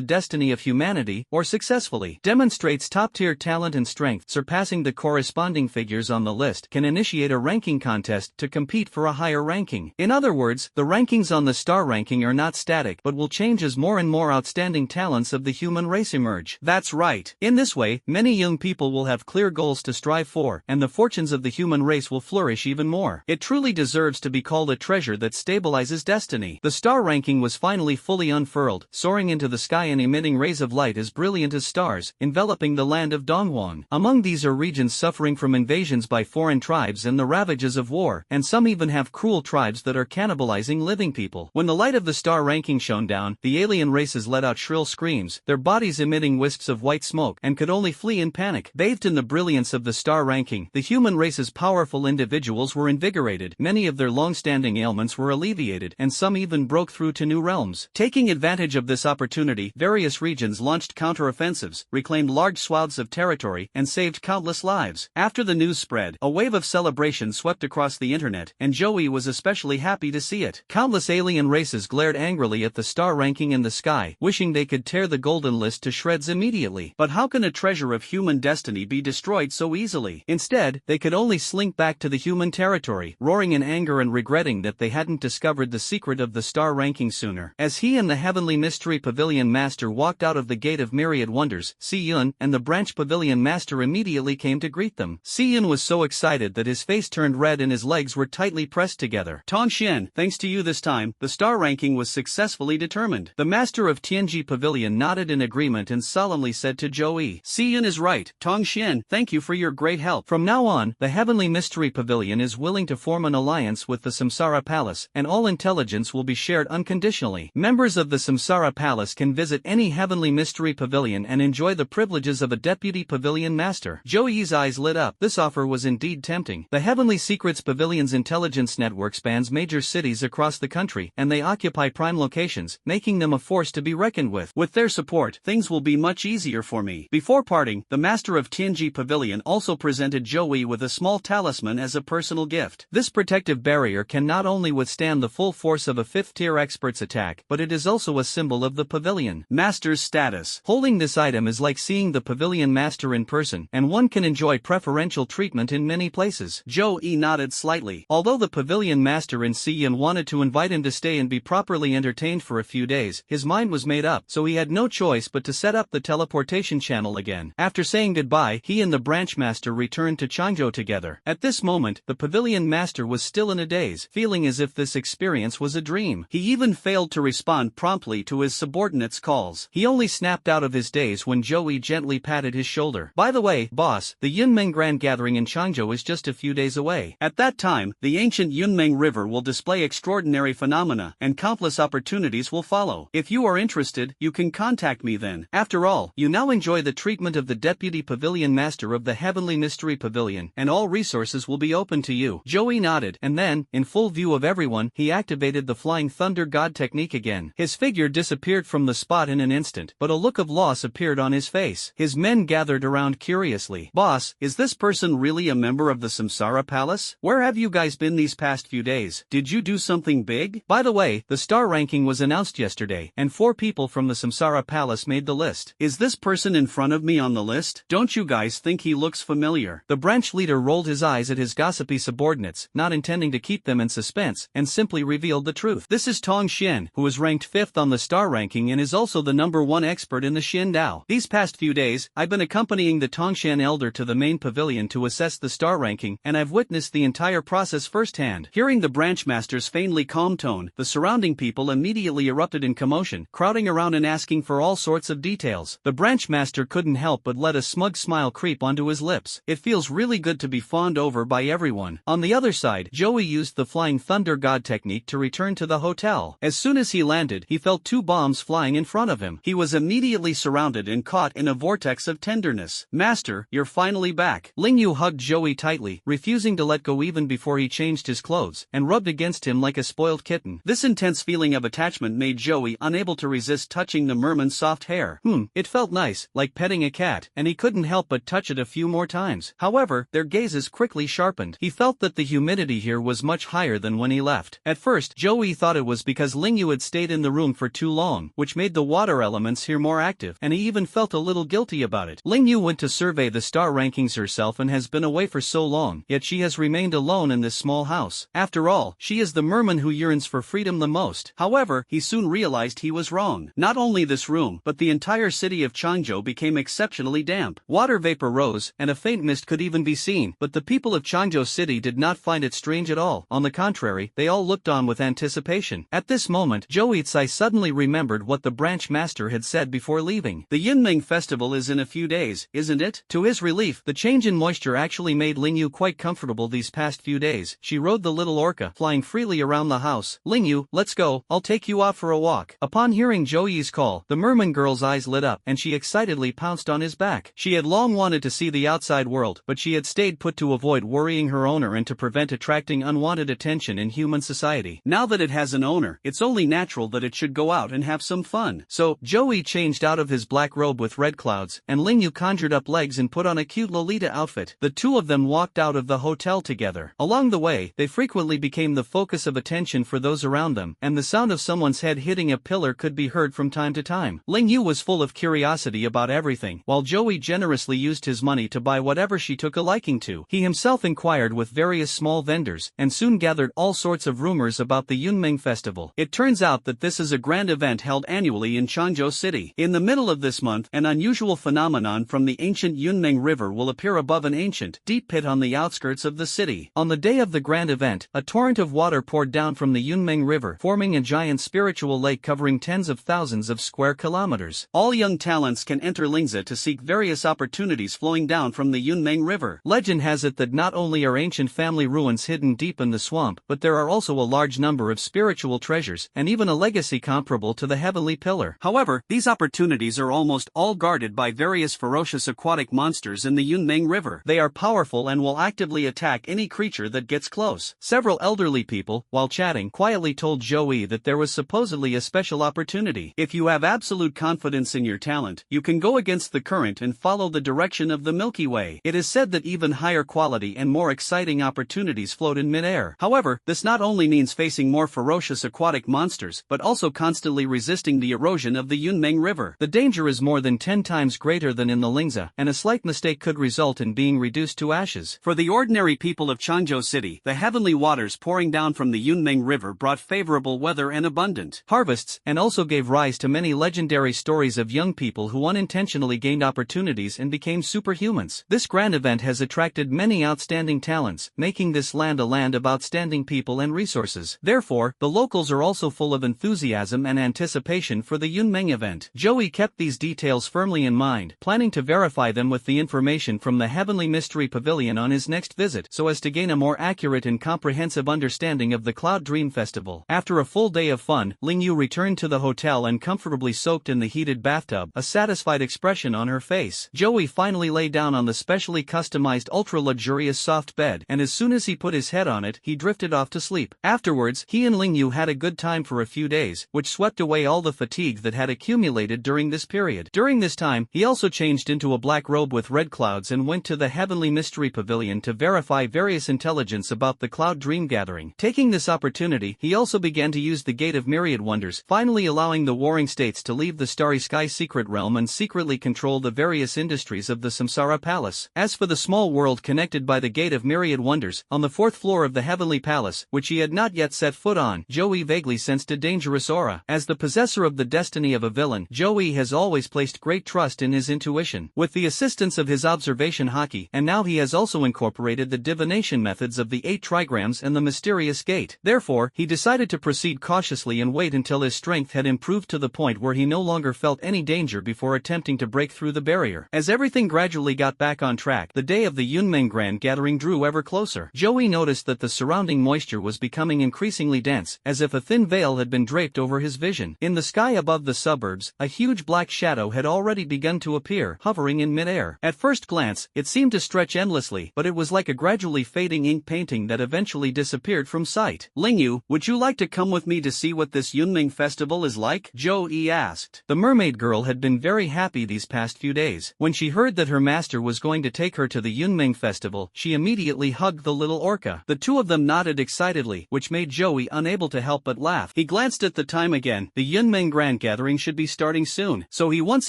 destiny of humanity, or successfully demonstrates top-tier talent and strength, surpassing the corresponding figures on the list, can initiate a ranking contest to compete for a higher ranking. In other words, the rankings on the star ranking are not static but will change as more and more outstanding talents of the human race emerge. That's right. In this way, many young people will have clear goals to strive for, and the fortunes of the human race will flourish even more. It truly deserves to be called a treasure that stabilizes destiny. The star ranking was finally fully unfurled, soaring into the sky and emitting rays of light as brilliant as stars, enveloping the land of Dongwon. Among these are regions suffering from invasions by foreign tribes and the ravages of war, and some even have cruel tribes that are cannibalizing living people. When the light of the star ranking shone down, the alien races let out shrill screams, their bodies emitting wisps of white smoke, and could only flee in panic. Bathed in the brilliance of the star ranking, the human race's powerful individuals were invigorated, many of their long-standing ailments were alleviated, and some even broke through to new realms. Taking advantage of this opportunity, various regions launched counter-offensives, reclaimed large swaths of territory, and saved countless lives. After the news spread, a wave of celebration swept across the internet, and Joey was especially happy to see it. Countless alien races glared angrily at the star ranking in the sky, wishing they could tear the golden list to shreds immediately. But how can a treasure of human destiny be destroyed so easily? Instead, they could only slink back to the human territory, roaring in anger and regretting that they hadn't discovered the secret of the star ranking sooner. As he and the Heavenly Mystery Pavilion Master walked out of the Gate of Myriad Wonders, Si-yun and the Branch Pavilion Master immediately came to greet them. Si-yun was so excited that his face turned red and his legs were tightly pressed together. Tongxian, thanks to you this time, the star ranking was successfully determined. The Master of Tianji Pavilion nodded in agreement and solemnly said to Joey, Si-yun is right, Tongxian, thank you for your great help. From now on, the Heavenly Mystery Pavilion is willing to form an alliance with the Samsara Palace, and all intelligence will be shared unconditionally. Members of the Samsara Palace can visit any Heavenly Mystery Pavilion and enjoy the privileges of a Deputy Pavilion Master. Joey's eyes lit up. This offer was indeed tempting. The Heavenly Secrets Pavilion's intelligence network spans major cities across the country, and they occupy prime locations, making them a force to be reckoned with. With their support, things will be much easier for me. Before parting, the Master of Tianji Pavilion also presented Joey with a small talisman as a personal gift. This protective barrier can not only withstand the full force of a fifth-tier expert's attack, but it is also a symbol of the pavilion master's status. Holding this item is like seeing the pavilion master in person, and one can enjoy preferential treatment in many places. Joey nodded slightly. Although the pavilion master in Si-yun wanted to invite him to stay and be properly entertained for a few days, his mind was made up, so he had no choice but to set up the teleportation channel again. After saying goodbye, he and the branch master returned to Changzhou together. At this moment, the pavilion master was still in a daze, feeling as if this experience was a dream. He even failed to respond promptly to his subordinates' calls. He only snapped out of his daze when Joey gently patted his shoulder. By the way, boss, the Yunmeng Grand Gathering in Changzhou is just a few days away. At that time, the ancient Yunmeng River will display extraordinary phenomena, and countless opportunities will follow. If you are interested, you can contact me then. After all, you now enjoy the treatment of the Deputy Pavilion Master of the Heavenly Mystery Pavilion, and all resources will be open to you. Joey nodded, and then, in full view of everyone, he activated the Flying Thunder God technique again. His figure disappeared from the spot in an instant, but a look of loss appeared on his face. His men gathered around curiously. Boss, is this person really a member of the Samsara Palace? Where have you guys been these past few days? Did you do something big? By the way, the star ranking was announced yesterday, and 4 people from the Samsara Palace made the list. Is this person in front of me on the list? Don't you guys think he looks familiar? The branch leader rolled his eyes at his gossipy subordinates, not intending to keep them in suspense, and simply revealed the truth. This is Tong Xin, who is ranked 5th on the star ranking and is also the #1 expert in the Xin Dao. These past few days, I've been accompanying the Tongshan elder to the main pavilion to assess the star ranking, and I've witnessed the entire process firsthand. Hearing the branch master's faintly calm tone, the surrounding people immediately erupted in commotion, crowding around and asking for all sorts of details. The branch master couldn't help but let a smug smile creep onto his lips. It feels really good to be fawned over by everyone. On the other side, Joey used the flying thunder god technique to return to the hotel. As soon as he landed, he felt 2 bombs flying in front of him. He was immediately surrounded and caught in a vortex of tenderness. "Master, you're finally back." Ling Yu hugged Joey tightly, refusing to let go even before he changed his clothes, and rubbed against him like a spoiled kitten. This intense feeling of attachment made Joey unable to resist touching the merman's soft hair. It felt nice, like petting a cat, and he couldn't help but touch it a few more times. However, their gazes quickly sharpened. He felt that the humidity here was much higher than when he left. At first, Joey thought it was because Ling Yu had stayed in the room for too long, which made the water elements here more active, and he even felt a little guilty about it. Ling Yu went to survey the star rankings herself and has been away for so long, yet she has remained alone in this small house. After all, she is the merman who yearns for freedom the most. However, he soon realized he was wrong. Not only this room, but the entire city of Changzhou became exceptionally damp. Water vapor rose, and a faint mist could even be seen, but the people of Changzhou City did not find it strange at all. On the contrary, they all looked on with anticipation. At this moment, Joey Tsai suddenly remembered what the branch master had said before leaving. The Yunming festival is in a few days, isn't it? To his relief, the change in moisture actually made Ling Yu quite comfortable these past few days. She rode the little orca, flying freely around the house. "Ling Yu, let's go, I'll take you out for a walk." Upon hearing Joey's call, the merman girl's eyes lit up, and she excitedly pounced on his back. She had long wanted to see the outside world, but she had stayed put to avoid worrying her owner and to prevent attracting unwanted attention in human society. Now that it has an owner, it's only natural that it should go out and have some fun. So, Joey changed out of his black robe with red clouds, and Ling Yu conjured up legs and put on a cute Lolita outfit. The two of them walked out of the hotel together. Along the way, they frequently became the focus of attention for those around them, and the sound of someone's head hitting a pillar could be heard from time to time. Ling Yu was full of curiosity about everything, while Joey generously used his money to buy whatever she took a liking to. He himself inquired with various small vendors, and soon gathered all sorts of rumors about the Yunming festival. It turns out that this is a grand event held annually in Changzhou City. In the middle of this month, an unusual phenomenon from the ancient Yunming River will appear above an ancient, deep pit on the outskirts of the city. On the day of the grand event, a torrent of water poured down from the Yunming River, forming a giant spiritual lake covering tens of thousands of square kilometers. All young talents can enter Lingza to seek various opportunities flowing down from the Yunming River. Legend has it that not only are ancient family ruins hidden deep in the swamp, but there are also a large number of spiritual treasures, and even a legacy comparable to the Heavenly Pillar. However, these opportunities are almost all guarded by various ferocious aquatic monsters in the Yunming River. They are powerful and will actively attack any creature that gets close. Several elderly people, while chatting, quietly told Joey that there was supposedly a special opportunity. If you have absolute confidence in your talent, you can go against the current and follow the direction of the Milky Way. It is said that even higher quality and more exciting opportunities float in midair. However, this not only means facing more ferocious aquatic monsters, but also constantly resisting the erosion of the Yunming River. The danger is more than 10 times greater than in the Lingza, and a slight mistake could result in being reduced to ashes. For the ordinary people of Changzhou City, the heavenly waters pouring down from the Yunming River brought favorable weather and abundant harvests, and also gave rise to many legendary stories of young people who unintentionally gained opportunities and became superhumans. This grand event has attracted many outstanding talents, making this land a land of outstanding people and resources. Therefore, the locals are also full of enthusiasm and anticipation for the Yunming event. Joey kept these details firmly in mind, planning to verify them with the information from the Heavenly Mystery Pavilion on his next visit, so as to gain a more accurate and comprehensive understanding of the Cloud Dream Festival. After a full day of fun, Ling Yu returned to the hotel and comfortably soaked in the heated bathtub, a satisfied expression on her face. Joey finally lay down on the specially customized ultra-luxurious soft bed, and as soon as he put his head on it, he drifted off to sleep. Afterwards, he and Ling Yu had a good time for a few days, which swept away all the fatigue that had accumulated during this period. During this time, he also changed into a black robe with red clouds and went to the Heavenly Mystery Pavilion to verify various intelligence about the Cloud Dream Gathering. Taking this opportunity, he also began to use the Gate of Myriad Wonders, finally allowing the warring states to leave the Starry Sky secret realm and secretly control the various industries of the Samsara Palace. As for the small world connected by the Gate of Myriad Wonders, on the 4th floor of the Heavenly Palace, which he had not yet set foot on, Joey vaguely sensed a dangerous aura. As the possessor of the destiny of a villain, Joey has always placed great trust in his intuition. With the assistance of his observation hockey, and now he has also incorporated the divination methods of the 8 trigrams and the mysterious gate. Therefore, he decided to proceed cautiously and wait until his strength had improved to the point where he no longer felt any danger before attempting to break through the barrier. As everything gradually got back on track, the day of the Yunmeng Grand Gathering drew ever closer. Joey noticed that the surrounding moisture was becoming increasingly dense, as if a thin veil had been draped over his vision. In the sky above the suburbs, a huge black shadow had already begun to appear, hovering in midair. At first glance, it seemed to stretch endlessly, but it was like a gradually fading ink painting that eventually disappeared from sight. "Lingyu, would you like to come with me to see what this Yunming festival is like?" Joey asked. The mermaid girl had been very happy these past few days. When she heard that her master was going to take her to the Yunming festival, she immediately hugged the little orca. The two of them nodded excitedly, which made Joey unable to help but laugh. He glanced at the time again. The Yunming Grand Gathering should be starting soon, so he once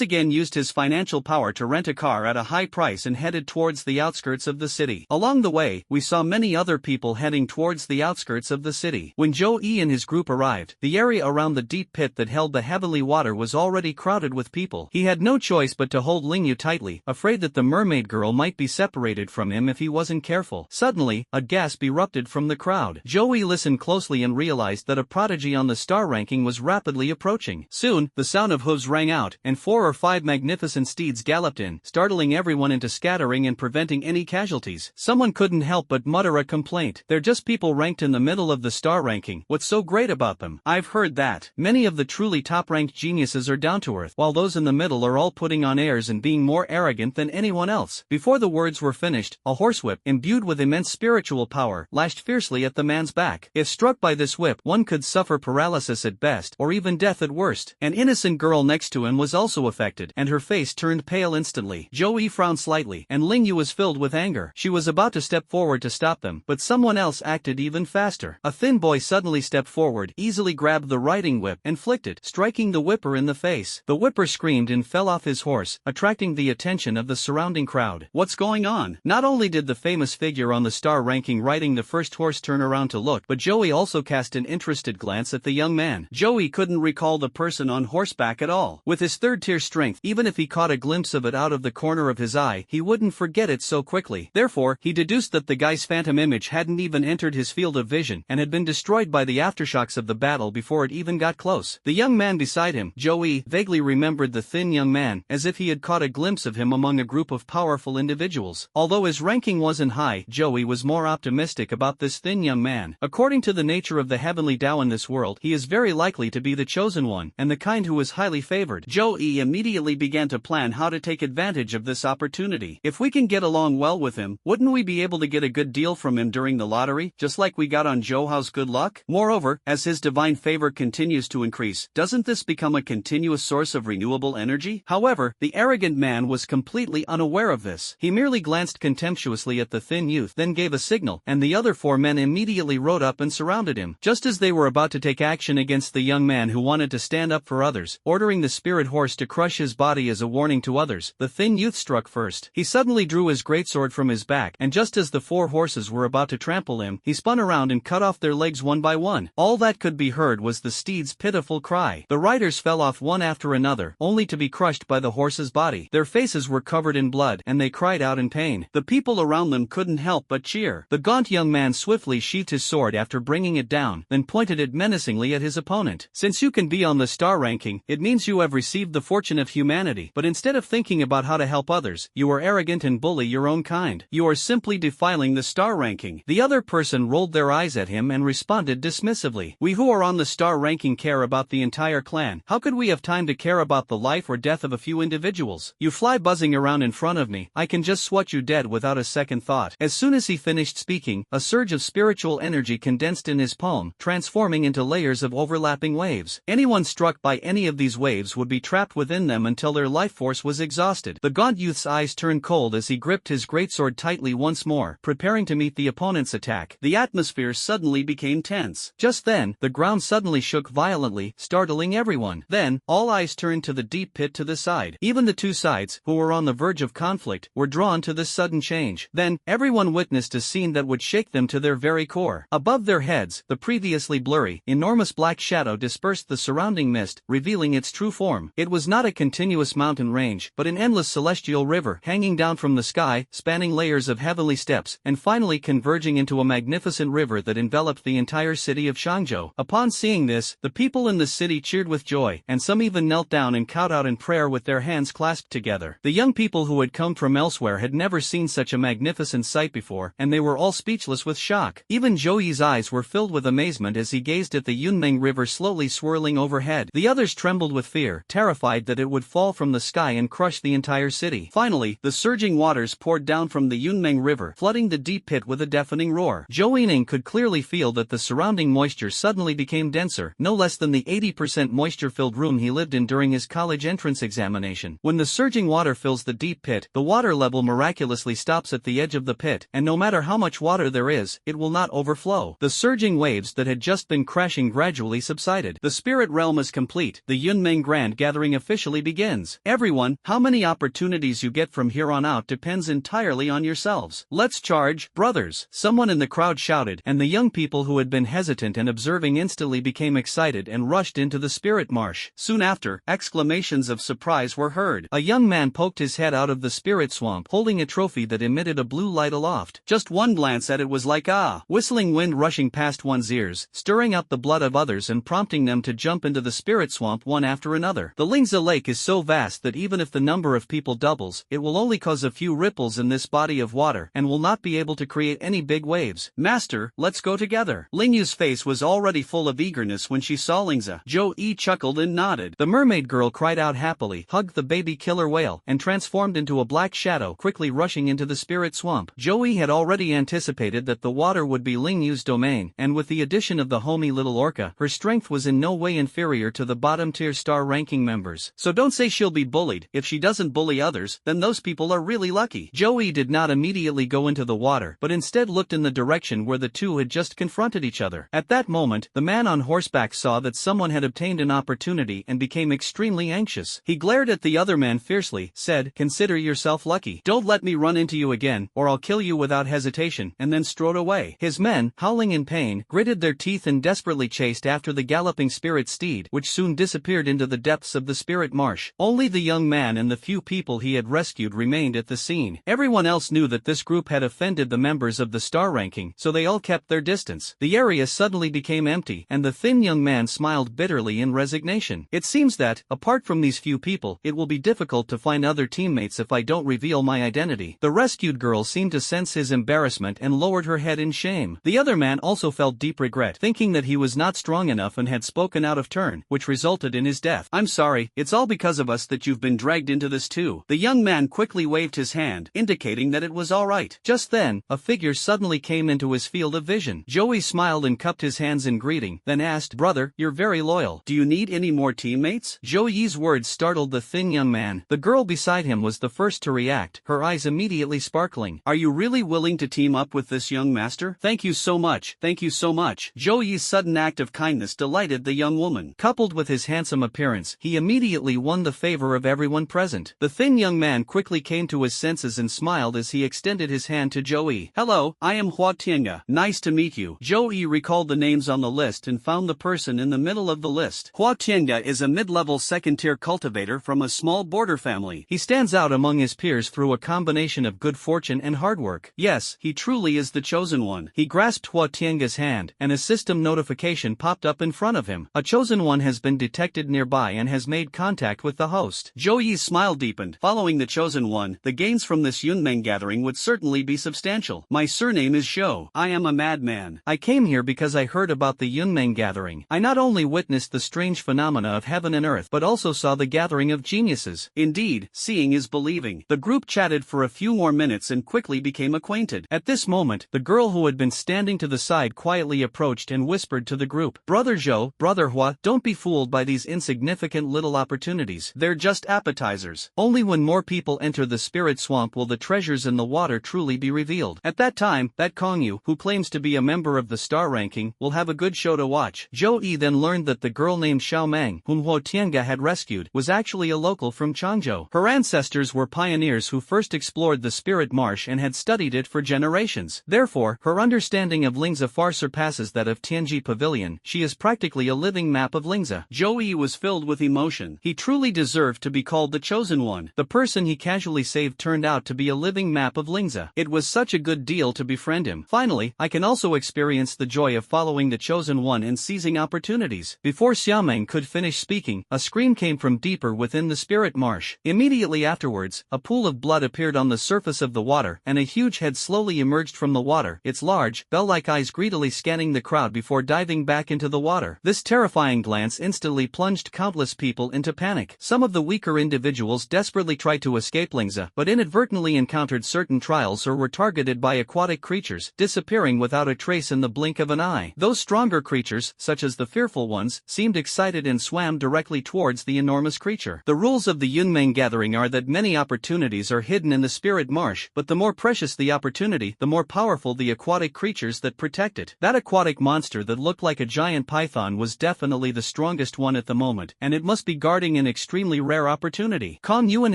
again used his financial power to rent a car at a high price and headed towards the outskirts of the city. Along the way, we saw many other people heading towards the outskirts of the city. When Joey and his group arrived, the area around the deep pit that held the heavenly water was already crowded with people. He had no choice but to hold Lingyu tightly, afraid that the mermaid girl might be separated from him if he wasn't careful. Suddenly, a gasp erupted from the crowd. Joey listened closely and realized that a prodigy on the star ranking was rapidly approaching. Soon, the sound of hooves rang out, and 4 or 5 magnificent steeds galloped in, startling everyone into scattering and preventing any casualties. Someone couldn't help but mutter a complaint. "They're just people ranked in the middle of the star ranking. What's so great about them?" "I've heard that. Many of the truly top-ranked geniuses are down to earth, while those in the middle are all putting on airs and being more arrogant than anyone else." Before the words were finished, a horsewhip, imbued with immense spiritual power, lashed fiercely at the man's back. If struck by this whip, one could suffer paralysis at best, or even death at worst. An innocent girl next to him was also affected, and her face turned pale instantly. Joey frowned slightly, and Lingyu was filled with anger. She was about to step forward to stop them, but someone else acted even faster. A thin boy suddenly stepped forward, easily grabbed the riding whip, and flicked it, striking the whipper in the face. The whipper screamed and fell off his horse, attracting the attention of the surrounding crowd. "What's going on?" Not only did the famous figure on the star ranking riding the first horse turn around to look, but Joey also cast an interested glance at the young man. Joey couldn't recall the person on horseback at all. With his third-tier strength, even if he caught a glimpse of it out of the corner of his eye, he wouldn't forget it so quickly. Therefore, he deduced that the guy's phantom image hadn't even entered his field of vision, and had been destroyed by the aftershocks of the battle before it even got close. The young man beside him, Joey, vaguely remembered the thin young man, as if he had caught a glimpse of him among a group of powerful individuals. Although his ranking wasn't high, Joey was more optimistic about this thin young man. According to the nature of the heavenly Tao in this world, he is very likely to be the chosen one, and the kind who is highly favored. Joey immediately began to plan how to take advantage of this opportunity. "If we can get along well with him, wouldn't we be able to get a good deal from him during the lottery, just like we got on Johao's good luck? Moreover, as his divine favor continues to increase, doesn't this become a continuous source of renewable energy?" However, the arrogant man was completely unaware of this. He merely glanced contemptuously at the thin youth, then gave a signal, and the other 4 men immediately rode up and surrounded him. Just as they were about to take action against the young man who wanted to stand up for others, ordering the spirit horse to crush his body as a warning to others, the thin youth struck first. He suddenly drew his greatsword from his back, and just as the 4 horses were about to trample him, he spun around and cut off their legs one by one. All that could be heard was the steed's pitiful cry. The riders fell off one after another, only to be crushed by the horse's body. Their faces were covered in blood, and they cried out in pain. The people around them couldn't help but cheer. The gaunt young man swiftly sheathed his sword after bringing it down, then pointed it menacingly at his opponent. "Since you can be on the star ranking, it means you have received the fortune of humanity, but instead of thinking about how to help others, you are arrogant and bully your own kind. You are simply defiling the star ranking." The other person rolled their eyes at him and responded dismissively. "We who are on the star ranking care about the entire clan. How could we have time to care about the life or death of a few individuals? You fly buzzing around in front of me, I can just swat you dead without a second thought." As soon as he finished speaking, a surge of spiritual energy condensed in his palm, transforming into layers of overlapping waves. Anyone struck by any of these waves would be trapped within them until their life force was exhausted. The gaunt youth's eyes turned cold as he gripped his greatsword tightly once more, preparing to meet the opponent's attack. The atmosphere suddenly became tense. Just then, the ground suddenly shook violently, startling everyone. Then, all eyes turned to the deep pit to the side. Even the 2 sides, who were on the verge of conflict, were drawn to this sudden change. Then, everyone witnessed a scene that would shake them to their very core. Above their heads, the previously blurry, enormous black shadow dispersed the surrounding mist, revealing its true form. It was not a continuous mountain range, but an endless celestial river hanging down from the sky, spanning layers of heavenly steps, and finally converging into a magnificent river that enveloped the entire city of Shangzhou. Upon seeing Seeing this, the people in the city cheered with joy, and some even knelt down and kowtowed in prayer with their hands clasped together. The young people who had come from elsewhere had never seen such a magnificent sight before, and they were all speechless with shock. Even Joey's eyes were filled with amazement as he gazed at the Yunmeng River slowly swirling overhead. The others trembled with fear, terrified that it would fall from the sky and crush the entire city. Finally, the surging waters poured down from the Yunmeng River, flooding the deep pit with a deafening roar. Zhou Yining could clearly feel that the surrounding moisture suddenly became denser, no less than the 80% moisture-filled room he lived in during his college entrance examination. When the surging water fills the deep pit, the water level miraculously stops at the edge of the pit, and no matter how much water there is, it will not overflow. The surging waves that had just been crashing gradually subsided. The spirit realm is complete. The Yunmeng Grand Gathering officially begins. Everyone, how many opportunities you get from here on out depends entirely on yourselves. Let's charge, brothers! Someone in the crowd shouted, and the young people who had been hesitant and observing instantly became excited and rushed into the spirit marsh. Soon after, exclamations of surprise were heard. A young man poked his head out of the spirit swamp, holding a trophy that emitted a blue light aloft. Just one glance at it was like whistling wind rushing past one's ears, stirring up the blood of others and prompting them to jump into the spirit swamp one after another. The Lingza Lake is so vast that even if the number of people doubles, it will only cause a few ripples in this body of water and will not be able to create any big waves. Master, let's go together. Ling Yu's face was already full of eagerness when she saw Lingza. Zhou Yi chuckled and nodded. The mermaid girl cried out happily, hugged the baby killer whale, and transformed into a black shadow, quickly rushing into the spirit swamp. Zhou Yi had already anticipated that the water would be Ling Yu's domain, and with the addition of the homey little orca, her strength was in no way inferior to the bottom-tier star ranking members. So don't say she'll be bullied. If she doesn't bully others, then those people are really lucky. Zhou Yi did not immediately go into the water, but instead looked in the direction where the two had just confronted each other. At that moment, the man on horseback saw that someone had obtained an opportunity and became extremely anxious. He glared at the other man fiercely, said, "Consider yourself lucky. Don't let me run into you again, or I'll kill you without hesitation," and then strode away. His men, howling in pain, gritted their teeth and desperately chased after the galloping spirit steed, which soon disappeared into the depths of the spirit marsh. Only the young man and the few people he had rescued remained at the scene. Everyone else knew that this group had offended the members of the star ranking, so they all kept their distance. The area suddenly became empty, and the thin young man smiled bitterly in resignation. It seems that, apart from these few people, it will be difficult to find other teammates if I don't reveal my identity. The rescued girl seemed to sense his embarrassment and lowered her head in shame. The other man also felt deep regret, thinking that he was not strong enough and had spoken out of turn, which resulted in his death. "I'm sorry, it's all because of us that you've been dragged into this too." The young man quickly waved his hand, indicating that it was all right. Just then, a figure suddenly came into his field of vision. Joey smiled and cupped his hands in greeting, then asked, "Brother, you're very loyal. Do you need any more teammates?" Zhou Yi's words startled the thin young man. The girl beside him was the first to react, her eyes immediately sparkling. "Are you really willing to team up with this young master? Thank you so much, thank you so much." Zhou Yi's sudden act of kindness delighted the young woman. Coupled with his handsome appearance, he immediately won the favor of everyone present. The thin young man quickly came to his senses and smiled as he extended his hand to Zhou Yi. "Hello, I am Hua Tiange. Nice to meet you." Zhou Yi recalled the names on the list and found the person in the middle of the list. Hua Tiange is a mid-level second-tier cultivator from a small border family. He stands out among his peers through a combination of good fortune and hard work. Yes, he truly is the chosen one. He grasped Hua Tiange's hand, and a system notification popped up in front of him. A chosen one has been detected nearby and has made contact with the host. Zhou Yi's smile deepened. Following the chosen one, the gains from this Yunmeng gathering would certainly be substantial. "My surname is Zhou. I am a madman. I came here because I heard about the Yunmeng gathering. I not only witnessed the strange phenomena of heaven and earth but also saw the gathering of geniuses." Indeed, seeing is believing. The group chatted for a few more minutes and quickly became acquainted. At this moment, the girl who had been standing to the side quietly approached and whispered to the group, "Brother Zhou, Brother Hua, don't be fooled by these insignificant little opportunities. They're just appetizers. Only when more people enter the spirit swamp will the treasures in the water truly be revealed. At that time, that Kongyu, who claims to be a member of the star ranking, will have a good show to watch." Zhou Yi then learned that the girl named Xiao Meng, whom Huo Tiange had rescued, was actually a local from Changzhou. Her ancestors were pioneers who first explored the spirit marsh and had studied it for generations. Therefore, her understanding of Lingza far surpasses that of Tianji Pavilion. She is practically a living map of Lingza. Zhou Yi was filled with emotion. He truly deserved to be called the chosen one. The person he casually saved turned out to be a living map of Lingza. It was such a good deal to befriend him. Finally, I can also experience the joy of following the chosen one and seizing opportunities. Before Xiaomeng could finish speaking, a scream came from deeper within the spirit marsh. Immediately afterwards, a pool of blood appeared on the surface of the water, and a huge head slowly emerged from the water, its large, bell-like eyes greedily scanning the crowd before diving back into the water. This terrifying glance instantly plunged countless people into panic. Some of the weaker individuals desperately tried to escape Lingza, but inadvertently encountered certain trials or were targeted by aquatic creatures, disappearing without a trace in the blink of an eye. Those stronger creatures, such as the fearful ones, seemed excited and swam directly towards the enormous creature. The rules of the Yunmeng gathering are that many opportunities are hidden in the spirit marsh, but the more precious the opportunity, the more powerful the aquatic creatures that protect it. That aquatic monster that looked like a giant python was definitely the strongest one at the moment, and it must be guarding an extremely rare opportunity. Kong Yu and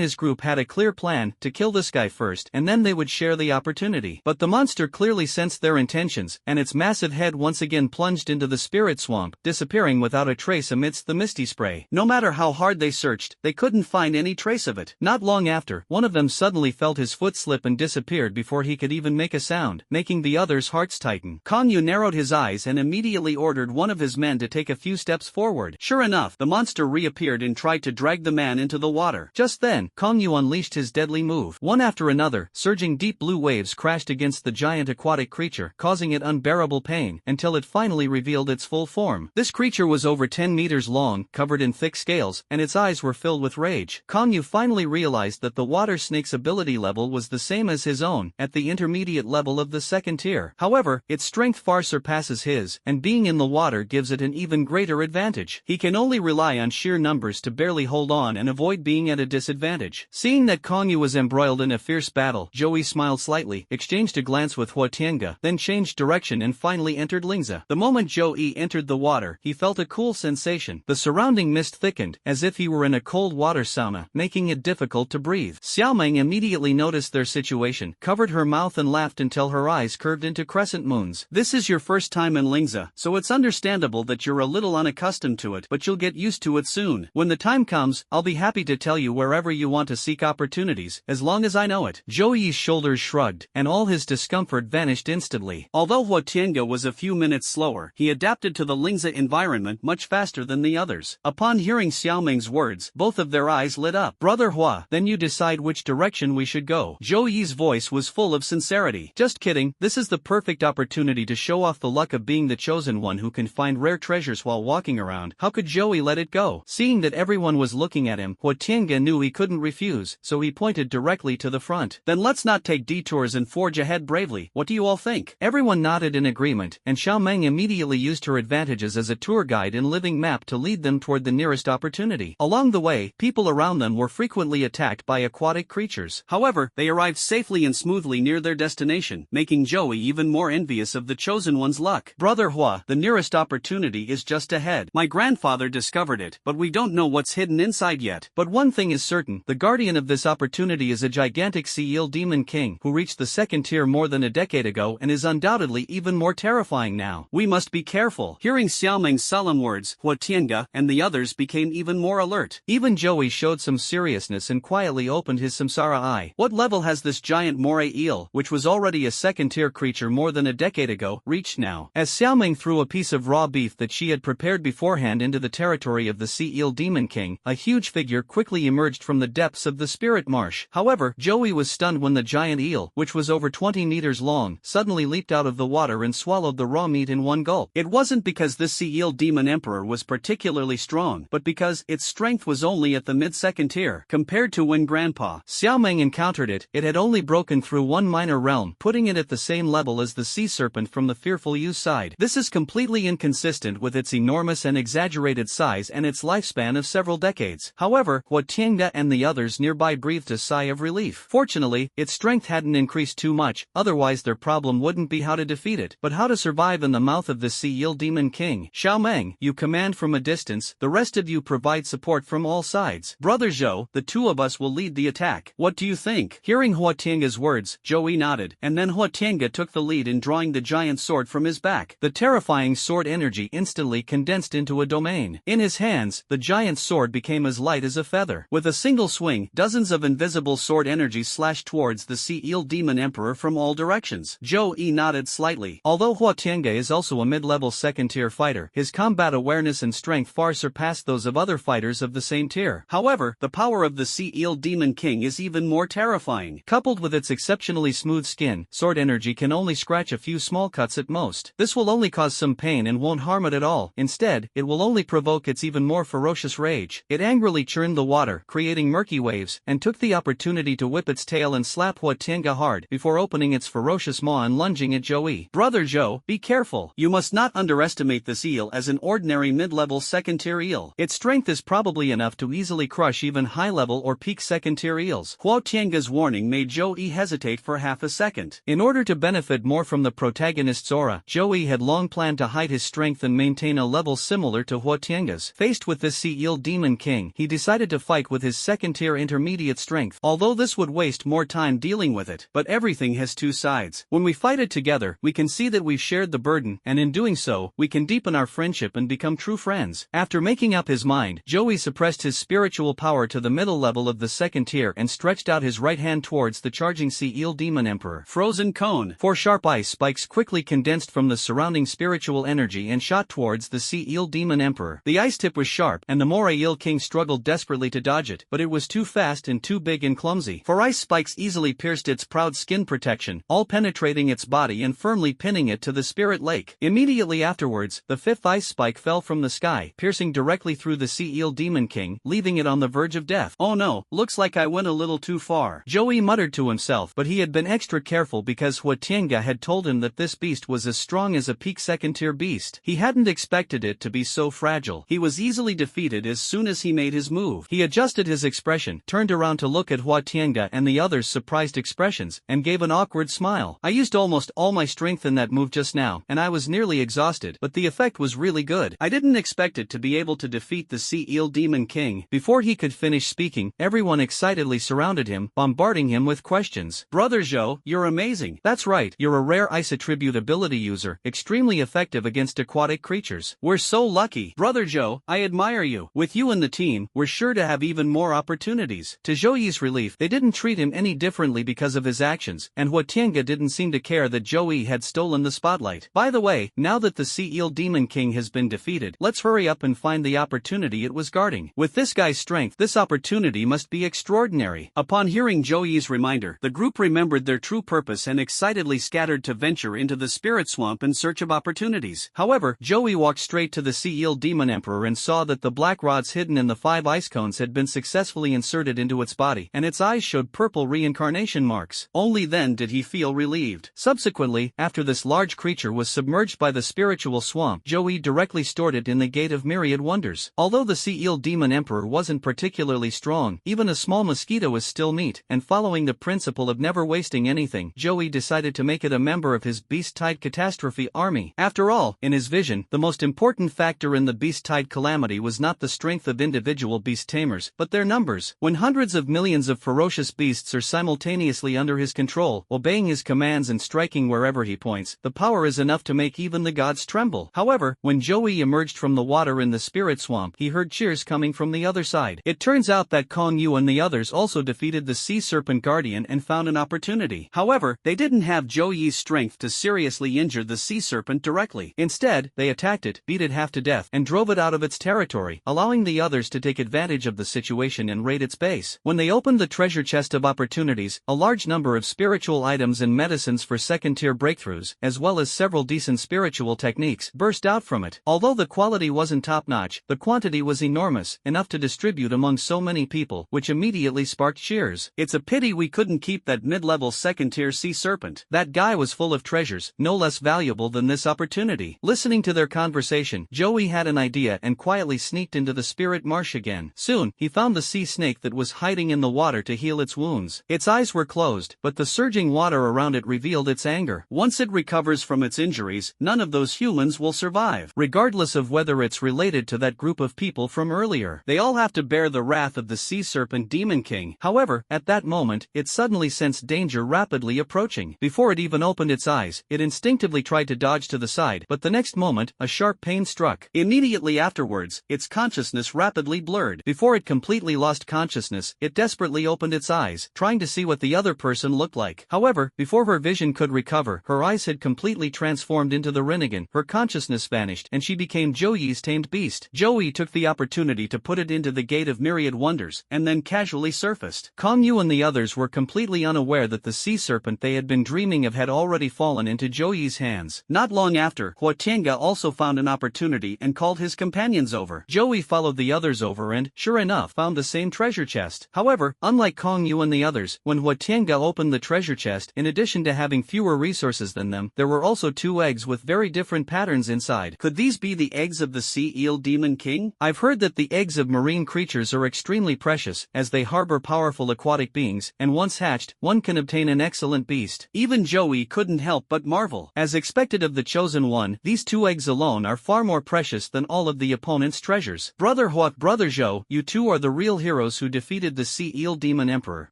his group had a clear plan to kill this guy first, and then they would share the opportunity. But the monster clearly sensed their intentions, and its massive head once again plunged into the spirit swamp, disappearing without a trace amidst the misty spray. No matter how hard they searched, they couldn't find any trace of it. Not long after, one of them suddenly felt his foot slip and disappeared before he could even make a sound, making the others' hearts tighten. Kong Yu narrowed his eyes and immediately ordered one of his men to take a few steps forward. Sure enough, the monster reappeared and tried to drag the man into the water. Just then, Kong Yu unleashed his deadly move. One after another, surging deep blue waves crashed against the giant aquatic creature, causing it unbearable pain, until it finally revealed its full form. This creature was over 10 meters long, covered in thick scales, and its eyes were filled with rage. Kong Yu finally realized that the water snake's ability level was the same as his own, at the intermediate level of the second tier. However, its strength far surpasses his, and being in the water gives it an even greater advantage. He can only rely on sheer numbers to barely hold on and avoid being at a disadvantage. Seeing that Kong Yu was embroiled in a fierce battle, Joey smiled slightly, exchanged a glance with Hua Tiange, then changed direction and finally entered Lingza. The moment Joey entered the water, he felt a cool sensation. The surrounding mist thickened, as if he were in a cold water sauna, making it difficult to breathe. Xiaomeng immediately noticed their situation, covered her mouth and laughed until her eyes curved into crescent moons. This is your first time in Lingza, so it's understandable that you're a little unaccustomed to it, but you'll get used to it soon. When the time comes, I'll be happy to tell you wherever you want to seek opportunities, as long as I know it. Joey's shoulders shrugged, and all his discomfort vanished instantly. Although Hua Tiange was a few minutes slower, he adapted to the Lingza environment much faster than the others. Upon hearing Xiaomeng's words, both of their eyes lit up. Brother Hua, then you decide which direction we should go. Joey's voice was full of sincerity. Just kidding, this is the perfect opportunity to show off the luck of being the chosen one who can find rare treasures while walking around. How could Joey let it go? Seeing that everyone was looking at him, Hua Tiange knew he couldn't refuse, so he pointed directly to the front. Then let's not take detours and forge ahead bravely. What do you all think? Everyone nodded in agreement, and Xiaomeng immediately used her advantages as a tour guide and living map to lead them toward the nearest opportunity. Along the way, people around them were frequently attacked by aquatic creatures. However, they arrived safely and smoothly near their destination, making Joey even more envious of the chosen one's luck. Brother Hua, the nearest opportunity is just ahead. My grandfather discovered it, but we don't know what's hidden inside yet. But one thing is certain, the guardian of this opportunity is a gigantic sea eel demon king who reached the second tier more than a decade ago and is undoubtedly even more terrifying now. We must be careful. Hearing Xiaomeng's solemn words, Hua Tiange and the others became even more alert. Even Joey showed some seriousness and quietly opened his samsara eye. What level has this giant moray eel, which was already a second-tier creature more than a decade ago, reached now? As Xiaomeng threw a piece of raw beef that she had prepared beforehand into the territory of the sea eel demon king, a huge figure quickly emerged from the depths of the spirit marsh. However, Joey was stunned when the giant eel, which was over 20 meters long, suddenly leaped out of the water and swallowed the raw meat in one gulp. It wasn't because this sea eel demon emperor was particularly strong, but because its strength was only at the mid-second tier. Compared to when Grandpa Xiaomeng encountered it, it had only broken through one minor realm, putting it at the same level as the sea serpent from the fearful Yu's side. This is completely inconsistent with its enormous and exaggerated size and its lifespan of several decades. However, Hua Tiange and the others nearby breathed a sigh of relief. Fortunately, its strength hadn't increased too much, otherwise their problem wouldn't be how to defeat it, but how to survive in the mouth of the sea eel demon king. Xiaomeng, you command from a distance, the rest of you provide support from all sides. Brother Zhou, the two of us will lead the attack. What do you think? Hearing Hua Tiange's words, Joey nodded, and then Hua Tiange took the lead in drawing the giant sword from his back. The terrifying sword energy instantly condensed into a domain. In his hands, the giant sword became as light as a feather. With a single swing, dozens of invisible sword energies slashed towards the sea eel demon emperor from all directions. Joey nodded slightly. Although Hua Tiange is also a mid-level second second-tier fighter. His combat awareness and strength far surpassed those of other fighters of the same tier. However, the power of the Sea Eel Demon King is even more terrifying. Coupled with its exceptionally smooth skin, sword energy can only scratch a few small cuts at most. This will only cause some pain and won't harm it at all. Instead, it will only provoke its even more ferocious rage. It angrily churned the water, creating murky waves, and took the opportunity to whip its tail and slap Hua Tiange hard before opening its ferocious maw and lunging at Joey. Brother Zhou, be careful. You must not underestimate this eel as an ordinary mid-level second-tier eel. Its strength is probably enough to easily crush even high-level or peak second-tier eels. Hua Tiange's warning made Joey hesitate for half a second. In order to benefit more from the protagonist's aura, Joey had long planned to hide his strength and maintain a level similar to Hua Tiange's. Faced with this Sea Eel Demon King, he decided to fight with his second-tier intermediate strength, although this would waste more time dealing with it. But everything has two sides. When we fight it together, we can see that we've shared the burden, and in doing so, we can deepen our friendship and become true friends. After making up his mind, Joey suppressed his spiritual power to the middle level of the second tier and stretched out his right hand towards the charging Sea Eel Demon Emperor. Frozen Cone. 4 sharp ice spikes quickly condensed from the surrounding spiritual energy and shot towards the Sea Eel Demon Emperor. The ice tip was sharp, and the Moray Eel King struggled desperately to dodge it, but it was too fast and too big and clumsy. 4 ice spikes easily pierced its proud skin protection, all penetrating its body and firmly pinning it to the spirit lake. Immediately afterwards, the 5th ice spike fell from the sky, piercing directly through the Sea Eel Demon King, leaving it on the verge of death. Oh no, looks like I went a little too far. Joey muttered to himself, but he had been extra careful because Hua Tiange had told him that this beast was as strong as a peak second-tier beast. He hadn't expected it to be so fragile. He was easily defeated as soon as he made his move. He adjusted his expression, turned around to look at Hua Tiange and the others' surprised expressions, and gave an awkward smile. I used almost all my strength in that move just now, and I was nearly exhausted, but the effect was really good. I didn't expect it to be able to defeat the Sea Eel Demon King. Before he could finish speaking, everyone excitedly surrounded him, bombarding him with questions. Brother Zhou, you're amazing. That's right, you're a rare ice attribute ability user, extremely effective against aquatic creatures. We're so lucky. Brother Zhou, I admire you. With you and the team, we're sure to have even more opportunities. To Joey's relief, they didn't treat him any differently because of his actions, and Hua Tiange didn't seem to care that Joey had stolen the spotlight. By the way, now that the Sea Eel Demon King has been defeated, let's hurry up and find the opportunity it was guarding. With this guy's strength, this opportunity must be extraordinary. Upon hearing Joey's reminder, the group remembered their true purpose and excitedly scattered to venture into the spirit swamp in search of opportunities. However, Joey walked straight to the Sea Eel Demon Emperor and saw that the black rods hidden in the 5 ice cones had been successfully inserted into its body, and its eyes showed purple reincarnation marks. Only then did he feel relieved. Subsequently, after this large creature was submerged by the spiritual swamp, Joey directly stored it in the Gate of Myriad Wonders. Although the Sea Eel Demon Emperor wasn't particularly strong, even a small mosquito was still meat, and following the principle of never wasting anything, Joey decided to make it a member of his Beast-Tide Catastrophe army. After all, in his vision, the most important factor in the Beast-Tide calamity was not the strength of individual beast tamers, but their numbers. When hundreds of millions of ferocious beasts are simultaneously under his control, obeying his commands and striking wherever he points, the power is enough to make even the gods tremble. However, when Joey emerged from the water in the spirit swamp, he heard cheers coming from the other side. It turns out that Kong Yu and the others also defeated the Sea Serpent Guardian and found an opportunity. However, they didn't have Joey's strength to seriously injure the Sea Serpent directly. Instead, they attacked it, beat it half to death, and drove it out of its territory, allowing the others to take advantage of the situation and raid its base. When they opened the treasure chest of opportunities, a large number of spiritual items and medicines for second-tier breakthroughs, as well as several decent spiritual techniques, burst out from it. Although the quality wasn't top-notch, the quantity was enormous, enough to distribute among so many people, which immediately sparked cheers. It's a pity we couldn't keep that mid-level second-tier sea serpent. That guy was full of treasures, no less valuable than this opportunity. Listening to their conversation, Joey had an idea and quietly sneaked into the spirit marsh again. Soon, he found the sea snake that was hiding in the water to heal its wounds. Its eyes were closed, but the surging water around it revealed its anger. Once it recovers from its injuries, none of those humans will survive, regardless of whether it's related to that group of people from earlier. They all have to bear the wrath of the Sea Serpent Demon King. However, at that moment, it suddenly sensed danger rapidly approaching. Before it even opened its eyes, it instinctively tried to dodge to the side, but the next moment, a sharp pain struck. Immediately afterwards, its consciousness rapidly blurred. Before it completely lost consciousness, it desperately opened its eyes, trying to see what the other person looked like. However, before her vision could recover, her eyes had completely transformed into the Rinnegan. Her consciousness vanished and she became Joey's tamed beast. Joey took the opportunity to put it into the Gate of Myriad Wonders, and then casually surfaced. Kong Yu and the others were completely unaware that the sea serpent they had been dreaming of had already fallen into Joey's hands. Not long after, Hua Tiange also found an opportunity and called his companions over. Joey followed the others over and, sure enough, found the same treasure chest. However, unlike Kong Yu and the others, when Hua Tiange opened the treasure chest, in addition to having fewer resources than them, there were also 2 eggs with very different patterns inside. Could these be the eggs of the Sea Eel Demon King? I've heard that the eggs of marine creatures are extremely precious, as they harbor powerful aquatic beings, and once hatched, one can obtain an excellent beast. Even Joey couldn't help but marvel. As expected of the chosen one, these 2 eggs alone are far more precious than all of the opponent's treasures. Brother Huak, Brother Zhou, you two are the real heroes who defeated the Sea Eel Demon Emperor.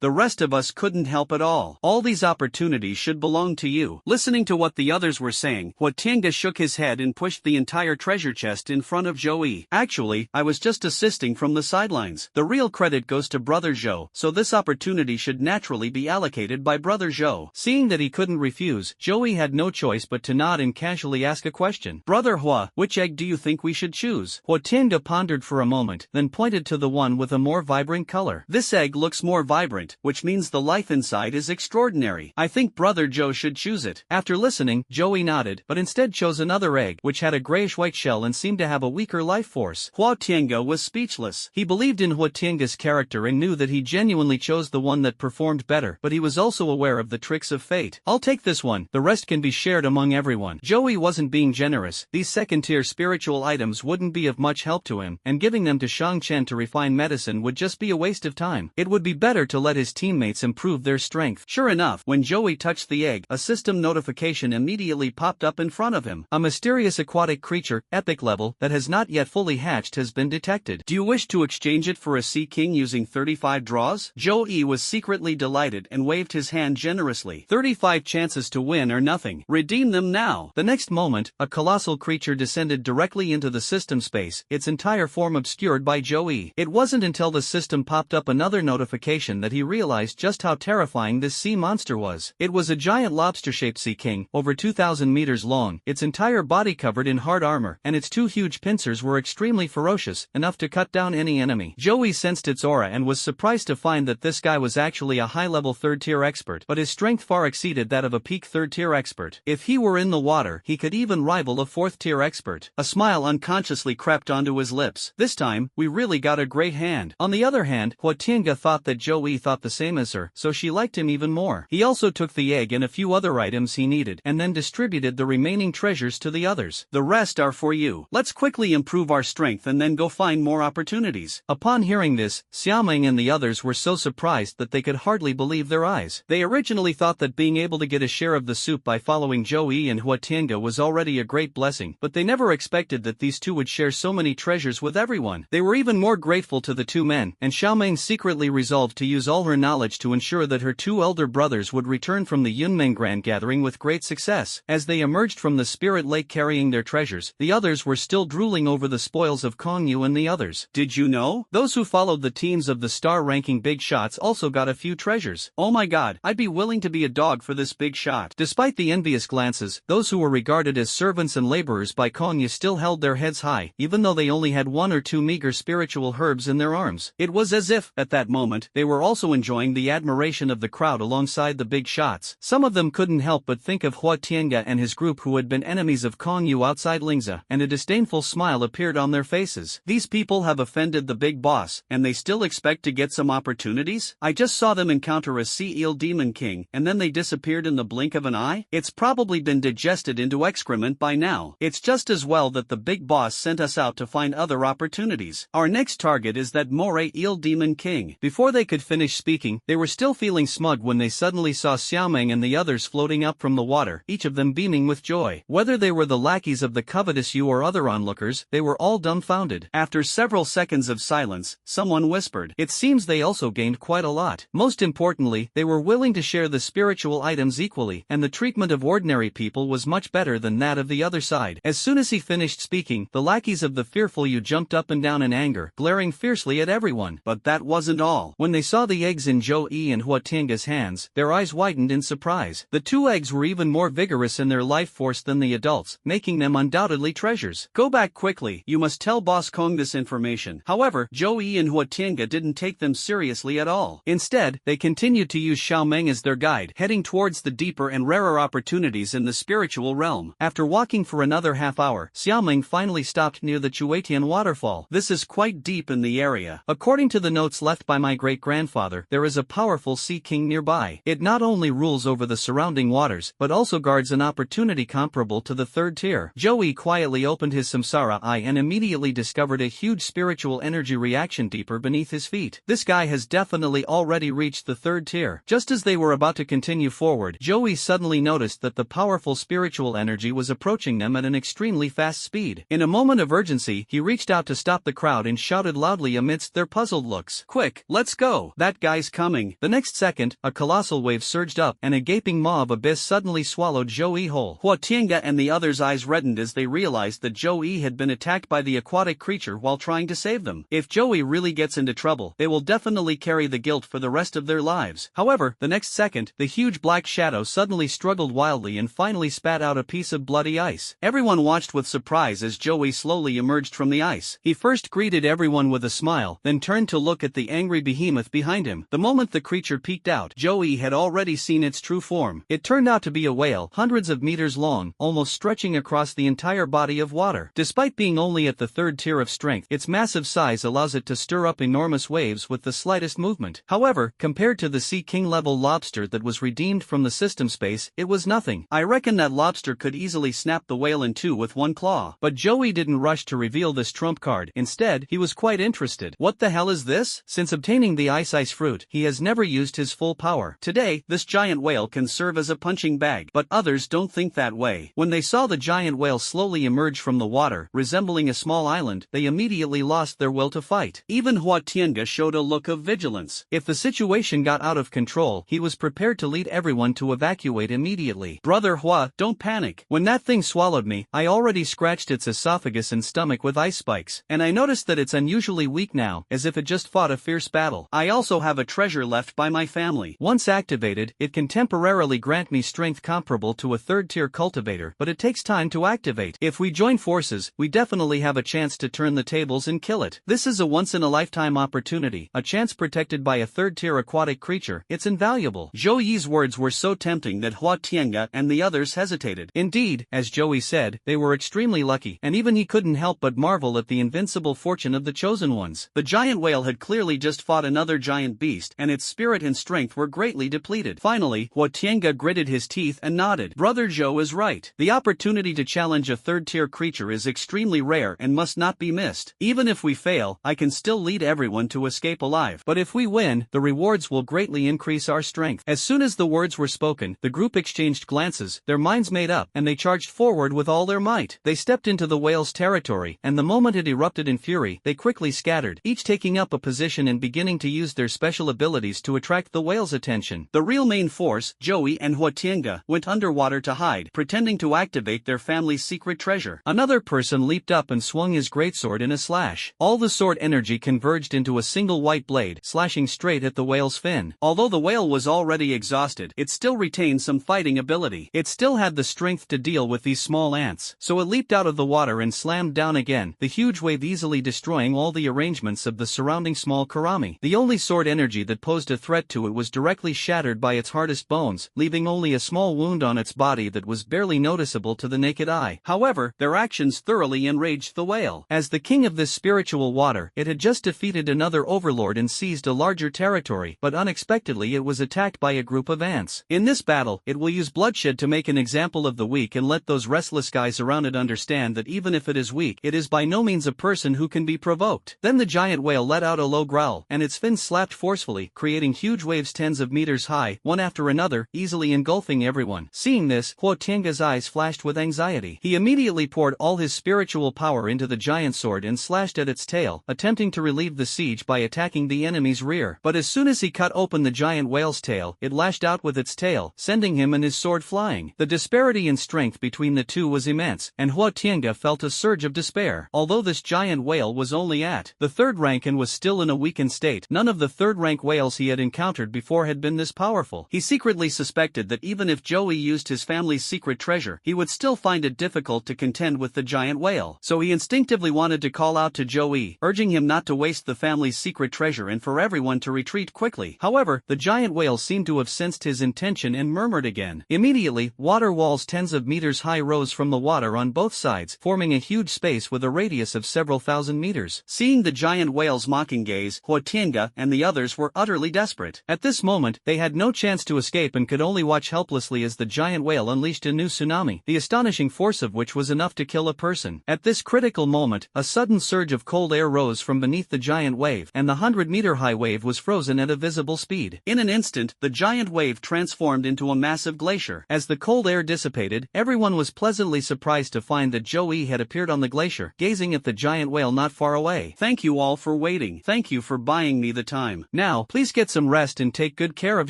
The rest of us couldn't help at all. All these opportunities should belong to you. Listening to what the others were saying, Hua Tiange shook his head and pushed the entire treasure chest in front of Joey. Actually, I was just assisting from the sidelines. The real credit goes to Brother Zhou, so this opportunity should naturally be allocated by Brother Zhou. Seeing that he couldn't refuse, Joey had no choice but to nod and casually ask a question. Brother Hua, which egg do you think we should choose? Hua Tiange pondered for a moment, then pointed to the one with a more vibrant color. This egg looks more vibrant, which means the life inside is extraordinary. I think Brother Zhou should choose it. After listening, Joey nodded, but instead chose another egg, which had a grayish-white shell and seemed to have a weaker life force. Hua Tiange was speechless. He believed in Hua Tiange's character and knew that he genuinely chose the one that performed better, but he was also aware of the tricks of fate. I'll take this one, the rest can be shared among everyone. Joey wasn't being generous. These second-tier spiritual items wouldn't be of much help to him, and giving them to Shang Chen to refine medicine would just be a waste of time. It would be better to let his teammates improve their strength. Sure enough, when Joey touched the egg, a system notification immediately popped up in front of him. A mysterious aquatic creature, epic level, that has not yet fully hatched has been detected. Do you wish to exchange it for a Sea King using 35 draws? Joey was secretly delighted and waved his hand generously. 35 chances to win or nothing. Redeem them now. The next moment, a colossal creature descended directly into the system space, its entire form obscured by Joey. It wasn't until the system popped up another notification that he realized just how terrifying this sea monster was. It was a giant lobster-shaped Sea King, over 2,000 meters long, its entire body covered in hard armor, and its 2 huge pincers were extremely ferocious, enough to cut down any enemy. Joey sensed its aura and was surprised to find that this guy was actually a high-level 3rd-tier expert, but his strength far exceeded that of a peak 3rd-tier expert. If he were in the water, he could even rival a 4th-tier expert. A smile unconsciously crept onto his lips. This time, we really got a great hand. On the other hand, Hua Tiange thought that Joey thought the same as her, so she liked him even more. He also took the egg and a few other items he needed, and then distributed the remaining treasures to the others. The rest are for you. Let's quickly improve our strength and then go find more opportunities. Upon hearing this, Xiaoming and the others were so surprised that they could hardly believe their eyes. They originally thought that being able to get a share of the soup by following Joey and Hua Tiange was already a great blessing, but they never expected that these two would share so many treasures with everyone. They were even more grateful to the 2 men, and Xiaoming secretly resolved to use all her knowledge to ensure that her 2 elder brothers would return from the Yunmeng Grand Gathering with great success. As they emerged from the Spirit Lake carrying their treasures, the others were still drooling over the spoils of Kong Yu and the others. Did you know? Those who followed the teams of the star-ranking big shots also got a few treasures. Oh my god, I'd be willing to be a dog for this big shot. Despite the envious glances, those who were regarded as servants and laborers by Kong Yu still held their heads high, even though they only had 1 or 2 meager spiritual herbs in their arms. It was as if, at that moment, they were also enjoying the admiration of the crowd alongside the big shots. Some of them couldn't help but think of Hua Tiange and his group who had been enemies of Kong Yu outside Lingzhe, and a disdainful smile appeared on their faces. These people have offended the big boss, and they still expect to get some opportunities? I just saw them encounter a Sea Eel Demon King, and then they disappeared in the blink of an eye? It's probably been digested into excrement by now. It's just as well that the big boss sent us out to find other opportunities. Our next target is that Moray Eel Demon King. Before they could finish speaking, they were still feeling smug when they suddenly saw Xiaoming and the others floating up from the water, each of them beaming with joy. Whether they were the lackeys of the covetous Yu or other onlookers, they were all dumbfounded. After several seconds of silence, someone whispered, "It seems they also gained quite a lot. Most importantly, they were willing to share the spiritual items equally, and the treatment of ordinary people was much better than that of the other side." As soon as he finished speaking, the lackeys of the fearful Yu jumped up and down in anger, glaring fiercely at everyone. But that wasn't all. When they saw the eggs in Zhou Yi and Hua Tiange's hands, their eyes widened in surprise. The 2 eggs were even more vigorous in their life force than the adult, results, making them undoubtedly treasures. Go back quickly, you must tell Boss Kong this information. However, Zhou Yi and Hua Tiange didn't take them seriously at all. Instead, they continued to use Xiao Meng as their guide, heading towards the deeper and rarer opportunities in the spiritual realm. After walking for another half hour, Xiao Meng finally stopped near the Chuetian waterfall. This is quite deep in the area. According to the notes left by my great-grandfather, there is a powerful sea king nearby. It not only rules over the surrounding waters, but also guards an opportunity comparable to the third tier. Zhou Yi quietly opened his samsara eye and immediately discovered a huge spiritual energy reaction deeper beneath his feet. This guy has definitely already reached the third tier. Just as they were about to continue forward, Zhou Yi suddenly noticed that the powerful spiritual energy was approaching them at an extremely fast speed. In a moment of urgency, he reached out to stop the crowd and shouted loudly amidst their puzzled looks, "Quick, let's go! That guy's coming!" The next second, a colossal wave surged up, and a gaping maw of abyss suddenly swallowed Zhou Yi whole. Hua Tiange and the others' eyes reddened as they realized that Zhou Yi had been attacked by the aquatic creature while trying to save them. If Zhou Yi really gets into trouble, they will definitely carry the guilt for the rest of their lives. However, the next second, the huge black shadow suddenly struggled wildly and finally spat out a piece of bloody ice. Everyone watched with surprise as Zhou Yi slowly emerged from the ice. He first greeted everyone with a smile, then turned to look at the angry behemoth behind him. The moment the creature peeked out, Zhou Yi had already seen its true form. It turned out to be a whale, hundreds of meters long, almost stretching across the entire body of water. Despite being only at the third tier of strength, its massive size allows it to stir up enormous waves with the slightest movement. However, compared to the Sea King level lobster that was redeemed from the system space, it was nothing. I reckon that lobster could easily snap the whale in two with one claw. But Zhou Yi didn't rush to reveal this trump card. Instead, he was quite interested. What the hell is this? Since obtaining the ice fruit, he has never used his full power. Today, this giant whale can serve as a punching bag, but others don't think that way. When they saw the giant whale slowly emerge from the water, resembling a small island, they immediately lost their will to fight. Even Hua Tiange showed a look of vigilance. If the situation got out of control, he was prepared to lead everyone to evacuate immediately. "Brother Hua, don't panic. When that thing swallowed me, I already scratched its esophagus and stomach with ice spikes, and I noticed that it's unusually weak now, as if it just fought a fierce battle. I also have a treasure left by my family. Once activated, it can temporarily grant me strength comparable to a third-tier cultivator, but it takes time to activate. If we join forces, we definitely have a chance to turn the tables and kill it. This is a once-in-a-lifetime opportunity, a chance protected by a third-tier aquatic creature. It's invaluable." Zhou Yi's words were so tempting that Hua Tiange and the others hesitated. Indeed, as Zhou Yi said, they were extremely lucky, and even he couldn't help but marvel at the invincible fortune of the chosen ones. The giant whale had clearly just fought another giant beast, and its spirit and strength were greatly depleted. Finally, Hua Tiange gritted his teeth and nodded. "Brother Zhou is right. The opportunity to challenge a third-tier creature is extremely rare and must not be missed. Even if we fail, I can still lead everyone to escape alive. But if we win, the rewards will greatly increase our strength." As soon as the words were spoken, the group exchanged glances, their minds made up, and they charged forward with all their might. They stepped into the whale's territory, and the moment it erupted in fury, they quickly scattered, each taking up a position and beginning to use their special abilities to attract the whale's attention. The real main force, Zhou Yi and Hua Tiange, went underwater to hide, pretending to activate their family's secret treasure. Another person leaped up and swung his greatsword in a slash. All the sword energy converged into a single white blade, slashing straight at the whale's fin. Although the whale was already exhausted, it still retained some fighting ability. It still had the strength to deal with these small ants, so it leaped out of the water and slammed down again, the huge wave easily destroying all the arrangements of the surrounding small karami. The only sword energy that posed a threat to it was directly shattered by its hardest bones, leaving only a small wound on its body that was barely noticeable to the naked eye. However, their actions thoroughly enraged the whale. As the king of this spiritual water, it had just defeated another overlord and seized a larger territory, but unexpectedly it was attacked by a group of ants. In this battle, it will use bloodshed to make an example of the weak and let those restless guys around it understand that even if it is weak, it is by no means a person who can be provoked. Then the giant whale let out a low growl, and its fins slapped forcefully, creating huge waves tens of meters high, one after another, easily engulfing everyone. Seeing this, Hua Tiange's eyes flashed with anxiety. He immediately poured all his spiritual power into the giant sword and slashed at its tail, attempting to relieve the siege by attacking the enemy's rear. But as soon as he cut open the giant whale's tail, it lashed out with its tail, sending him and his sword flying. The disparity in strength between the two was immense, and Hua Tiange felt a surge of despair. Although this giant whale was only at the third rank and was still in a weakened state, none of the third-rank whales he had encountered before had been this powerful. He secretly suspected that even if Zhou Yi used his family's secret treasure, he would still find it difficult to contend with the giant whale. So he instinctively wanted to call out to Joey, urging him not to waste the family's secret treasure and for everyone to retreat quickly. However, the giant whale seemed to have sensed his intention and murmured again. Immediately, water walls tens of meters high rose from the water on both sides, forming a huge space with a radius of several thousand meters. Seeing the giant whale's mocking gaze, Huotianga and the others were utterly desperate. At this moment, they had no chance to escape and could only watch helplessly as the giant whale unleashed a new tsunami, the astonishing force of which was enough to kill a person. At this critical moment, a sudden surge of cold air rose from beneath the giant wave, and the 100-meter-high wave was frozen at a visible speed. In an instant, the giant wave transformed into a massive glacier. As the cold air dissipated, everyone was pleasantly surprised to find that Joey had appeared on the glacier, gazing at the giant whale not far away. Thank you all for waiting. Thank you for buying me the time. Now, please get some rest and take good care of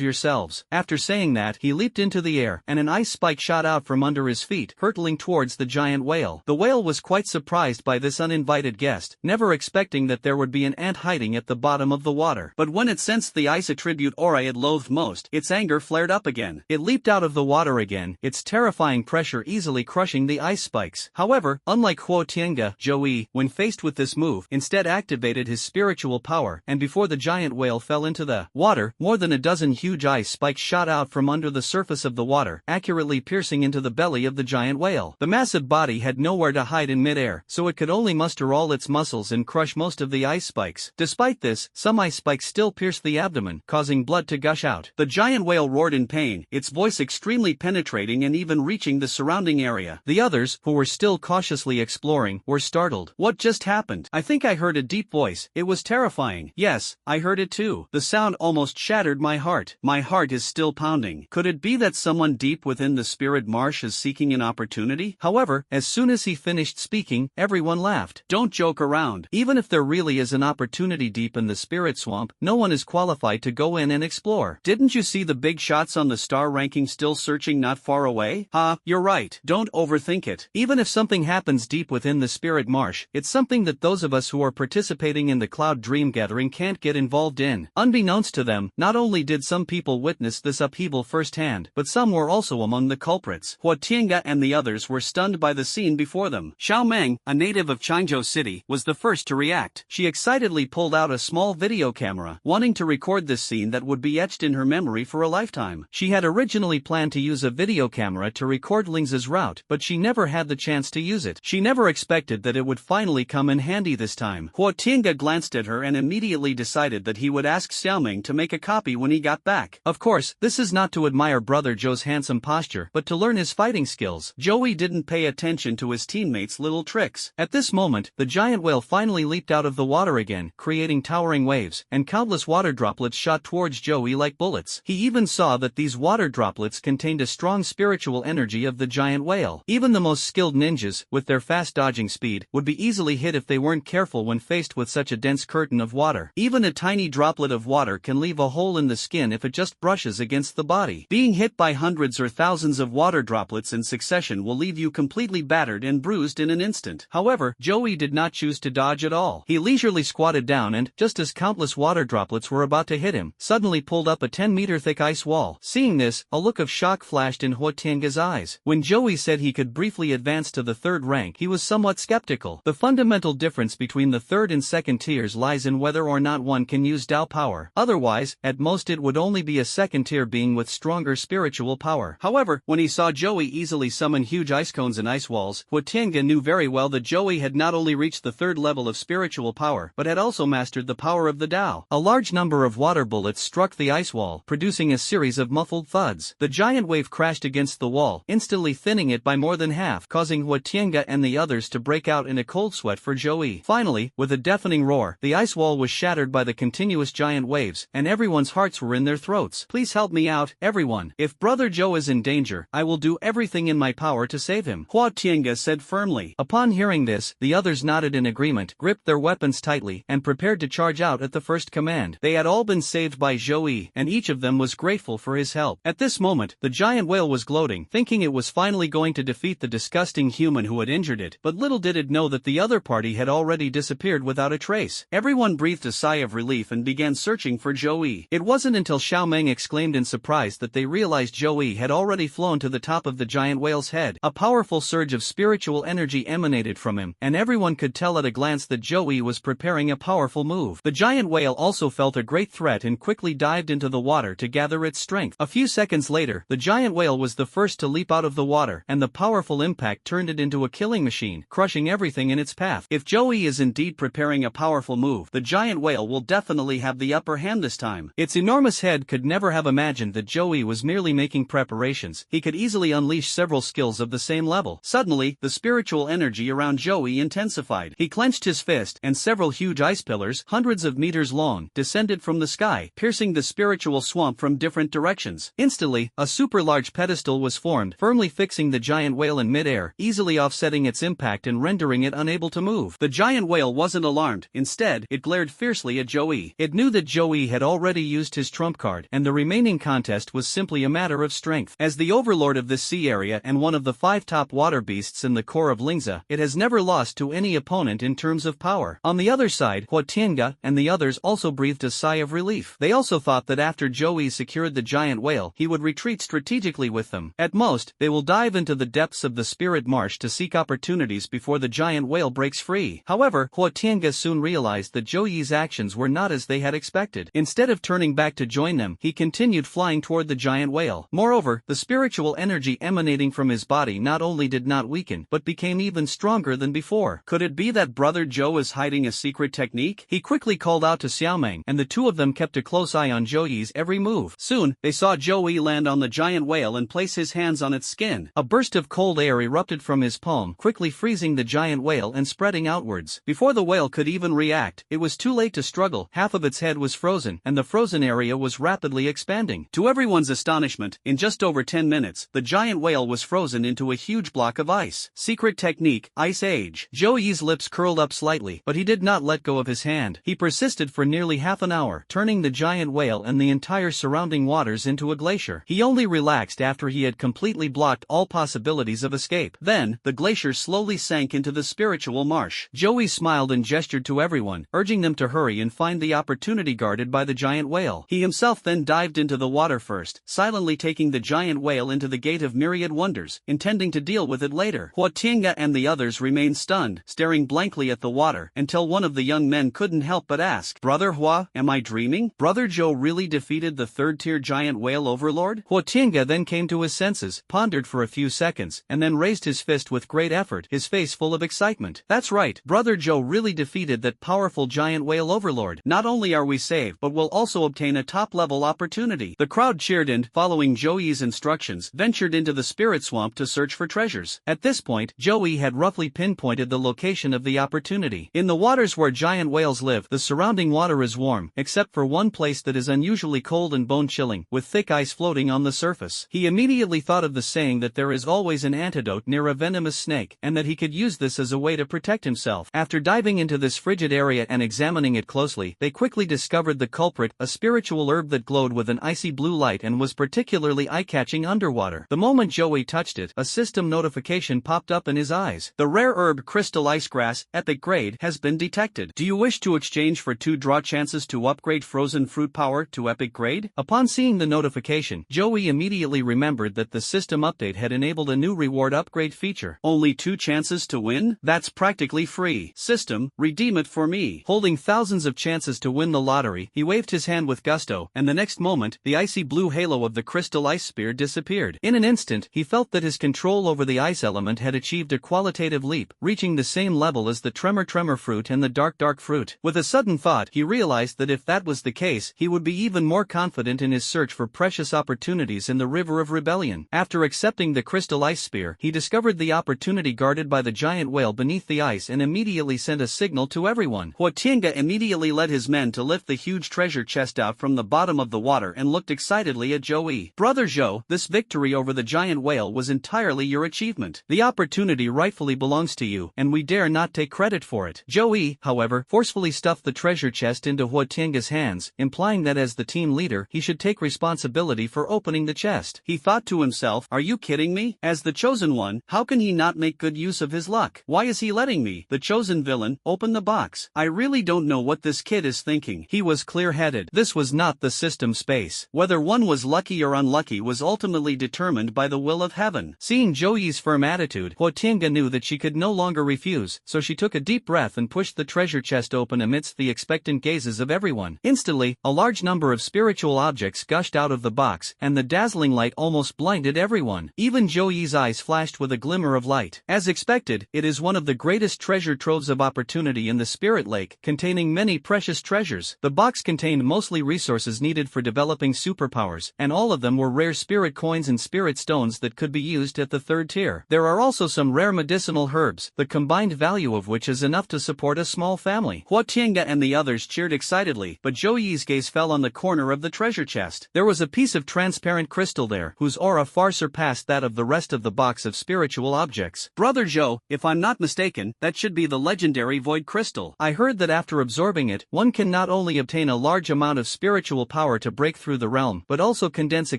yourselves. After saying that, he leaped into the air, and an ice spike shot out from under his feet, hurtling towards the giant whale. The whale was quite surprised by this uninvited guest, never expecting that there would be an ant hiding at the bottom of the water. But when it sensed the ice attribute aura it loathed most, its anger flared up again. It leaped out of the water again, its terrifying pressure easily crushing the ice spikes. However, unlike Huotianga, Joey, when faced with this move, instead activated his spiritual power, and before the giant whale fell into the water, more than a dozen huge ice spikes shot out from under the surface of the water, accurately piercing into the belly of the giant whale. The massive body had nowhere to hide in midair, so it could only muster all its muscles and crush most of the ice spikes. Despite this, some ice spikes still pierced the abdomen, causing blood to gush out. The giant whale roared in pain, its voice extremely penetrating and even reaching the surrounding area. The others, who were still cautiously exploring, were startled. What just happened? I think I heard a deep voice. It was terrifying. Yes, I heard it too. The sound almost shattered my heart. My heart is still pounding. Could it be that someone deep within the spirit marsh is seeking an opportunity? However, as soon as he finished speaking, everyone laughed. Don't joke around. Even if there really is an opportunity deep in the spirit swamp, no one is qualified to go in and explore. Didn't you see the big shots on the star ranking still searching not far away? You're right. Don't overthink it. Even if something happens deep within the spirit marsh, it's something that those of us who are participating in the cloud dream gathering can't get involved in. Unbeknownst to them, not only did some people witness this upheaval firsthand, but some were also among the culprits. Huotianga and the others were stunned by the scene before them. Xiao Meng, a native of Changzhou City, was the first to react. She excitedly pulled out a small video camera, wanting to record this scene that would be etched in her memory for a lifetime. She had originally planned to use a video camera to record Ling's route, but she never had the chance to use it. She never expected that it would finally come in handy this time. Huotianga glanced at her and immediately decided that he would ask Xiaoming to make a copy when he got back. Of course, this is not to admire Brother Zhou's handsome posture, but to learn his fighting skills. Joey didn't pay attention to his teammates' little tricks. At this moment, the giant whale finally leaped out of the water again, creating towering waves, and countless water droplets shot towards Joey like bullets. He even saw that these water droplets contained a strong spiritual energy of the giant whale. Even the most skilled ninjas, with their fast dodging speed, would be easily hit if they weren't careful when faced with such a dense curtain of water. Even a tiny droplet of water can leave a hole in the skin if it just brushes against the body. Being hit by hundreds or thousands of water droplets in succession will leave you completely battered and bruised in an instant. However, Joey did not choose to dodge at all. He leisurely squatted down and, just as countless water droplets were about to hit him, suddenly pulled up a 10-meter thick ice wall. Seeing this, a look of shock flashed in Huotianga's eyes. When Joey said he could briefly advance to the third rank, he was somewhat skeptical. The fundamental difference between the third and second tiers lies in whether or not one can use Dao power. Otherwise, at most it would only be a second tier being with stronger spiritual power. However, when he saw Joey easily summon huge ice cones and ice walls, Huotianga knew very well that Joey had not only reached the third level of spiritual power, but had also mastered the power of the Dao. A large number of water bullets struck the ice wall, producing a series of muffled thuds. The giant wave crashed against the wall, instantly thinning it by more than half, causing Huotianga and the others to break out in a cold sweat for Joey. Finally, with a deafening roar, the ice wall was shattered by the continuous giant waves, and everyone's hearts were in their throats. Please help me out, everyone. If Brother Zhou is in danger, I will do everything in my power to save him, Huotianga said firmly. Upon hearing this, the others nodded in agreement, gripped their weapons tightly, and prepared to charge out at the first command. They had all been saved by Joey, and each of them was grateful for his help. At this moment, the giant whale was gloating, thinking it was finally going to defeat the disgusting human who had injured it, but little did it know that the other party had already disappeared without a trace. Everyone breathed a sigh of relief and began searching for Joey. It wasn't until Xiao Meng exclaimed in surprise that they realized Joey had already flown to the top of the giant whale whale's head. A powerful surge of spiritual energy emanated from him, and everyone could tell at a glance that Joey was preparing a powerful move. The giant whale also felt a great threat and quickly dived into the water to gather its strength. A few seconds later, the giant whale was the first to leap out of the water, and the powerful impact turned it into a killing machine, crushing everything in its path. If Joey is indeed preparing a powerful move, the giant whale will definitely have the upper hand this time. Its enormous head could never have imagined that Joey was merely making preparations. He could easily unleash several skills of the same level. Suddenly, the spiritual energy around Joey intensified. He clenched his fist, and several huge ice pillars, hundreds of meters long, descended from the sky, piercing the spiritual swamp from different directions. Instantly, a super large pedestal was formed, firmly fixing the giant whale in midair, easily offsetting its impact and rendering it unable to move. The giant whale wasn't alarmed. Instead, it glared fiercely at Joey. It knew that Joey had already used his trump card, and the remaining contest was simply a matter of strength. As the overlord of this sea area and one of the 5 top water beasts in the core of Lingza, it has never lost to any opponent in terms of power. On the other side, Huotianga and the others also breathed a sigh of relief. They also thought that after Joey secured the giant whale, he would retreat strategically with them. At most, they will dive into the depths of the spirit marsh to seek opportunities before the giant whale breaks free. However, Huotianga soon realized that Joey's actions were not as they had expected. Instead of turning back to join them, he continued flying toward the giant whale. Moreover, the spiritual energy emanating from his body not only did not weaken, but became even stronger than before. Could it be that Brother Joe is hiding a secret technique? He quickly called out to Xiaomeng, and the two of them kept a close eye on Joey's every move. Soon, they saw Joey land on the giant whale and place his hands on its skin. A burst of cold air erupted from his palm, quickly freezing the giant whale and spreading outwards. Before the whale could even react, it was too late to struggle. Half of its head was frozen, and the frozen area was rapidly expanding. To everyone's astonishment, in just over 10 minutes, the giant whale was frozen into a huge block of ice. Secret technique, Ice Age. Joey's lips curled up slightly, but he did not let go of his hand. He persisted for nearly half an hour, turning the giant whale and the entire surrounding waters into a glacier. He only relaxed after he had completely blocked all possibilities of escape. Then, the glacier slowly sank into the spiritual marsh. Joey smiled and gestured to everyone, urging them to hurry and find the opportunity guarded by the giant whale. He himself then dived into the water first, silently taking the giant whale into the Gate of Myriad Wonders, intending to deal with it later. Huotianga and the others remained stunned, staring blankly at the water, until one of the young men couldn't help but ask, "Brother Hua, am I dreaming? Brother Joe really defeated the third-tier giant whale overlord?" Huotianga then came to his senses, pondered for a few seconds, and then raised his fist with great effort, his face full of excitement. "That's right, Brother Joe really defeated that powerful giant whale overlord. Not only are we saved, but we'll also obtain a top-level opportunity." The crowd cheered and, following Joey's instructions, ventured into the spirit swamp to search for treasures. At this point, Joey had roughly pinpointed the location of the opportunity. In the waters where giant whales live, the surrounding water is warm, except for one place that is unusually cold and bone-chilling, with thick ice floating on the surface. He immediately thought of the saying that there is always an antidote near a venomous snake, and that he could use this as a way to protect himself. After diving into this frigid area and examining it closely, they quickly discovered the culprit, a spiritual herb that glowed with an icy blue light and was particularly eye-catching underwater. The moment Joey touched it, a system notification popped up in his eyes. "The rare herb Crystal Ice Grass, Epic Grade, has been detected. Do you wish to exchange for 2 draw chances to upgrade Frozen Fruit Power to Epic Grade?" Upon seeing the notification, Joey immediately remembered that the system update had enabled a new reward upgrade feature. "Only 2 chances to win? That's practically free. System, redeem it for me." Holding thousands of chances to win the lottery, he waved his hand with gusto, and the next moment, the icy blue halo of the crystal ice spear disappeared. In an instant, he felt that his control over the ice element had achieved a qualitative leap, reaching the same level as the Tremor fruit and the dark fruit. With a sudden thought, he realized that if that was the case, he would be even more confident in his search for precious opportunities in the River of Rebellion. After accepting the crystal ice spear, he discovered the opportunity guarded by the giant whale beneath the ice and immediately sent a signal to everyone. Huotianga immediately led his men to lift the huge treasure chest out from the bottom of the water and looked excitedly at Joey. "Brother Joe, this victory over the giant whale was entirely your achievement. The opportunity rightfully belongs to you, and we dare not take credit for it." Joey, however, forcefully stuffed the treasure chest into Huotianga's hands, implying that as the team leader, he should take responsibility for opening the chest. He thought to himself, "Are you kidding me? As the chosen one, how can he not make good use of his luck? Why is he letting me, the chosen villain, open the box? I really don't know what this kid is thinking." He was clear-headed. This was not the system space. Whether one was lucky or unlucky was ultimately determined by the will of heaven. Seeing Zhou Yi's firm attitude, Huo Tiange knew that she could no longer refuse, so she took a deep breath and pushed the treasure chest open amidst the expectant gazes of everyone. Instantly, a large number of spiritual objects gushed out of the box, and the dazzling light almost blinded everyone. Even Zhou Yi's eyes flashed with a glimmer of light. As expected, it is one of the greatest treasure troves of opportunity in the Spirit Lake, containing many precious treasures. The box contained mostly resources needed for developing superpowers, and all of them were rare spirit coins and spirit stones that could be used at the third tier. There are also some rare medicinal herbs, the combined value of which is enough to support a small family. Huo Tiange and the others cheered excitedly, but Zhou Yi's gaze fell on the corner of the treasure chest. There was a piece of transparent crystal there, whose aura far surpassed that of the rest of the box of spiritual objects. Brother Zhou, if I'm not mistaken, that should be the legendary void crystal. I heard that after absorbing it, one can not only obtain a large amount of spiritual power to break through the realm, but also condense a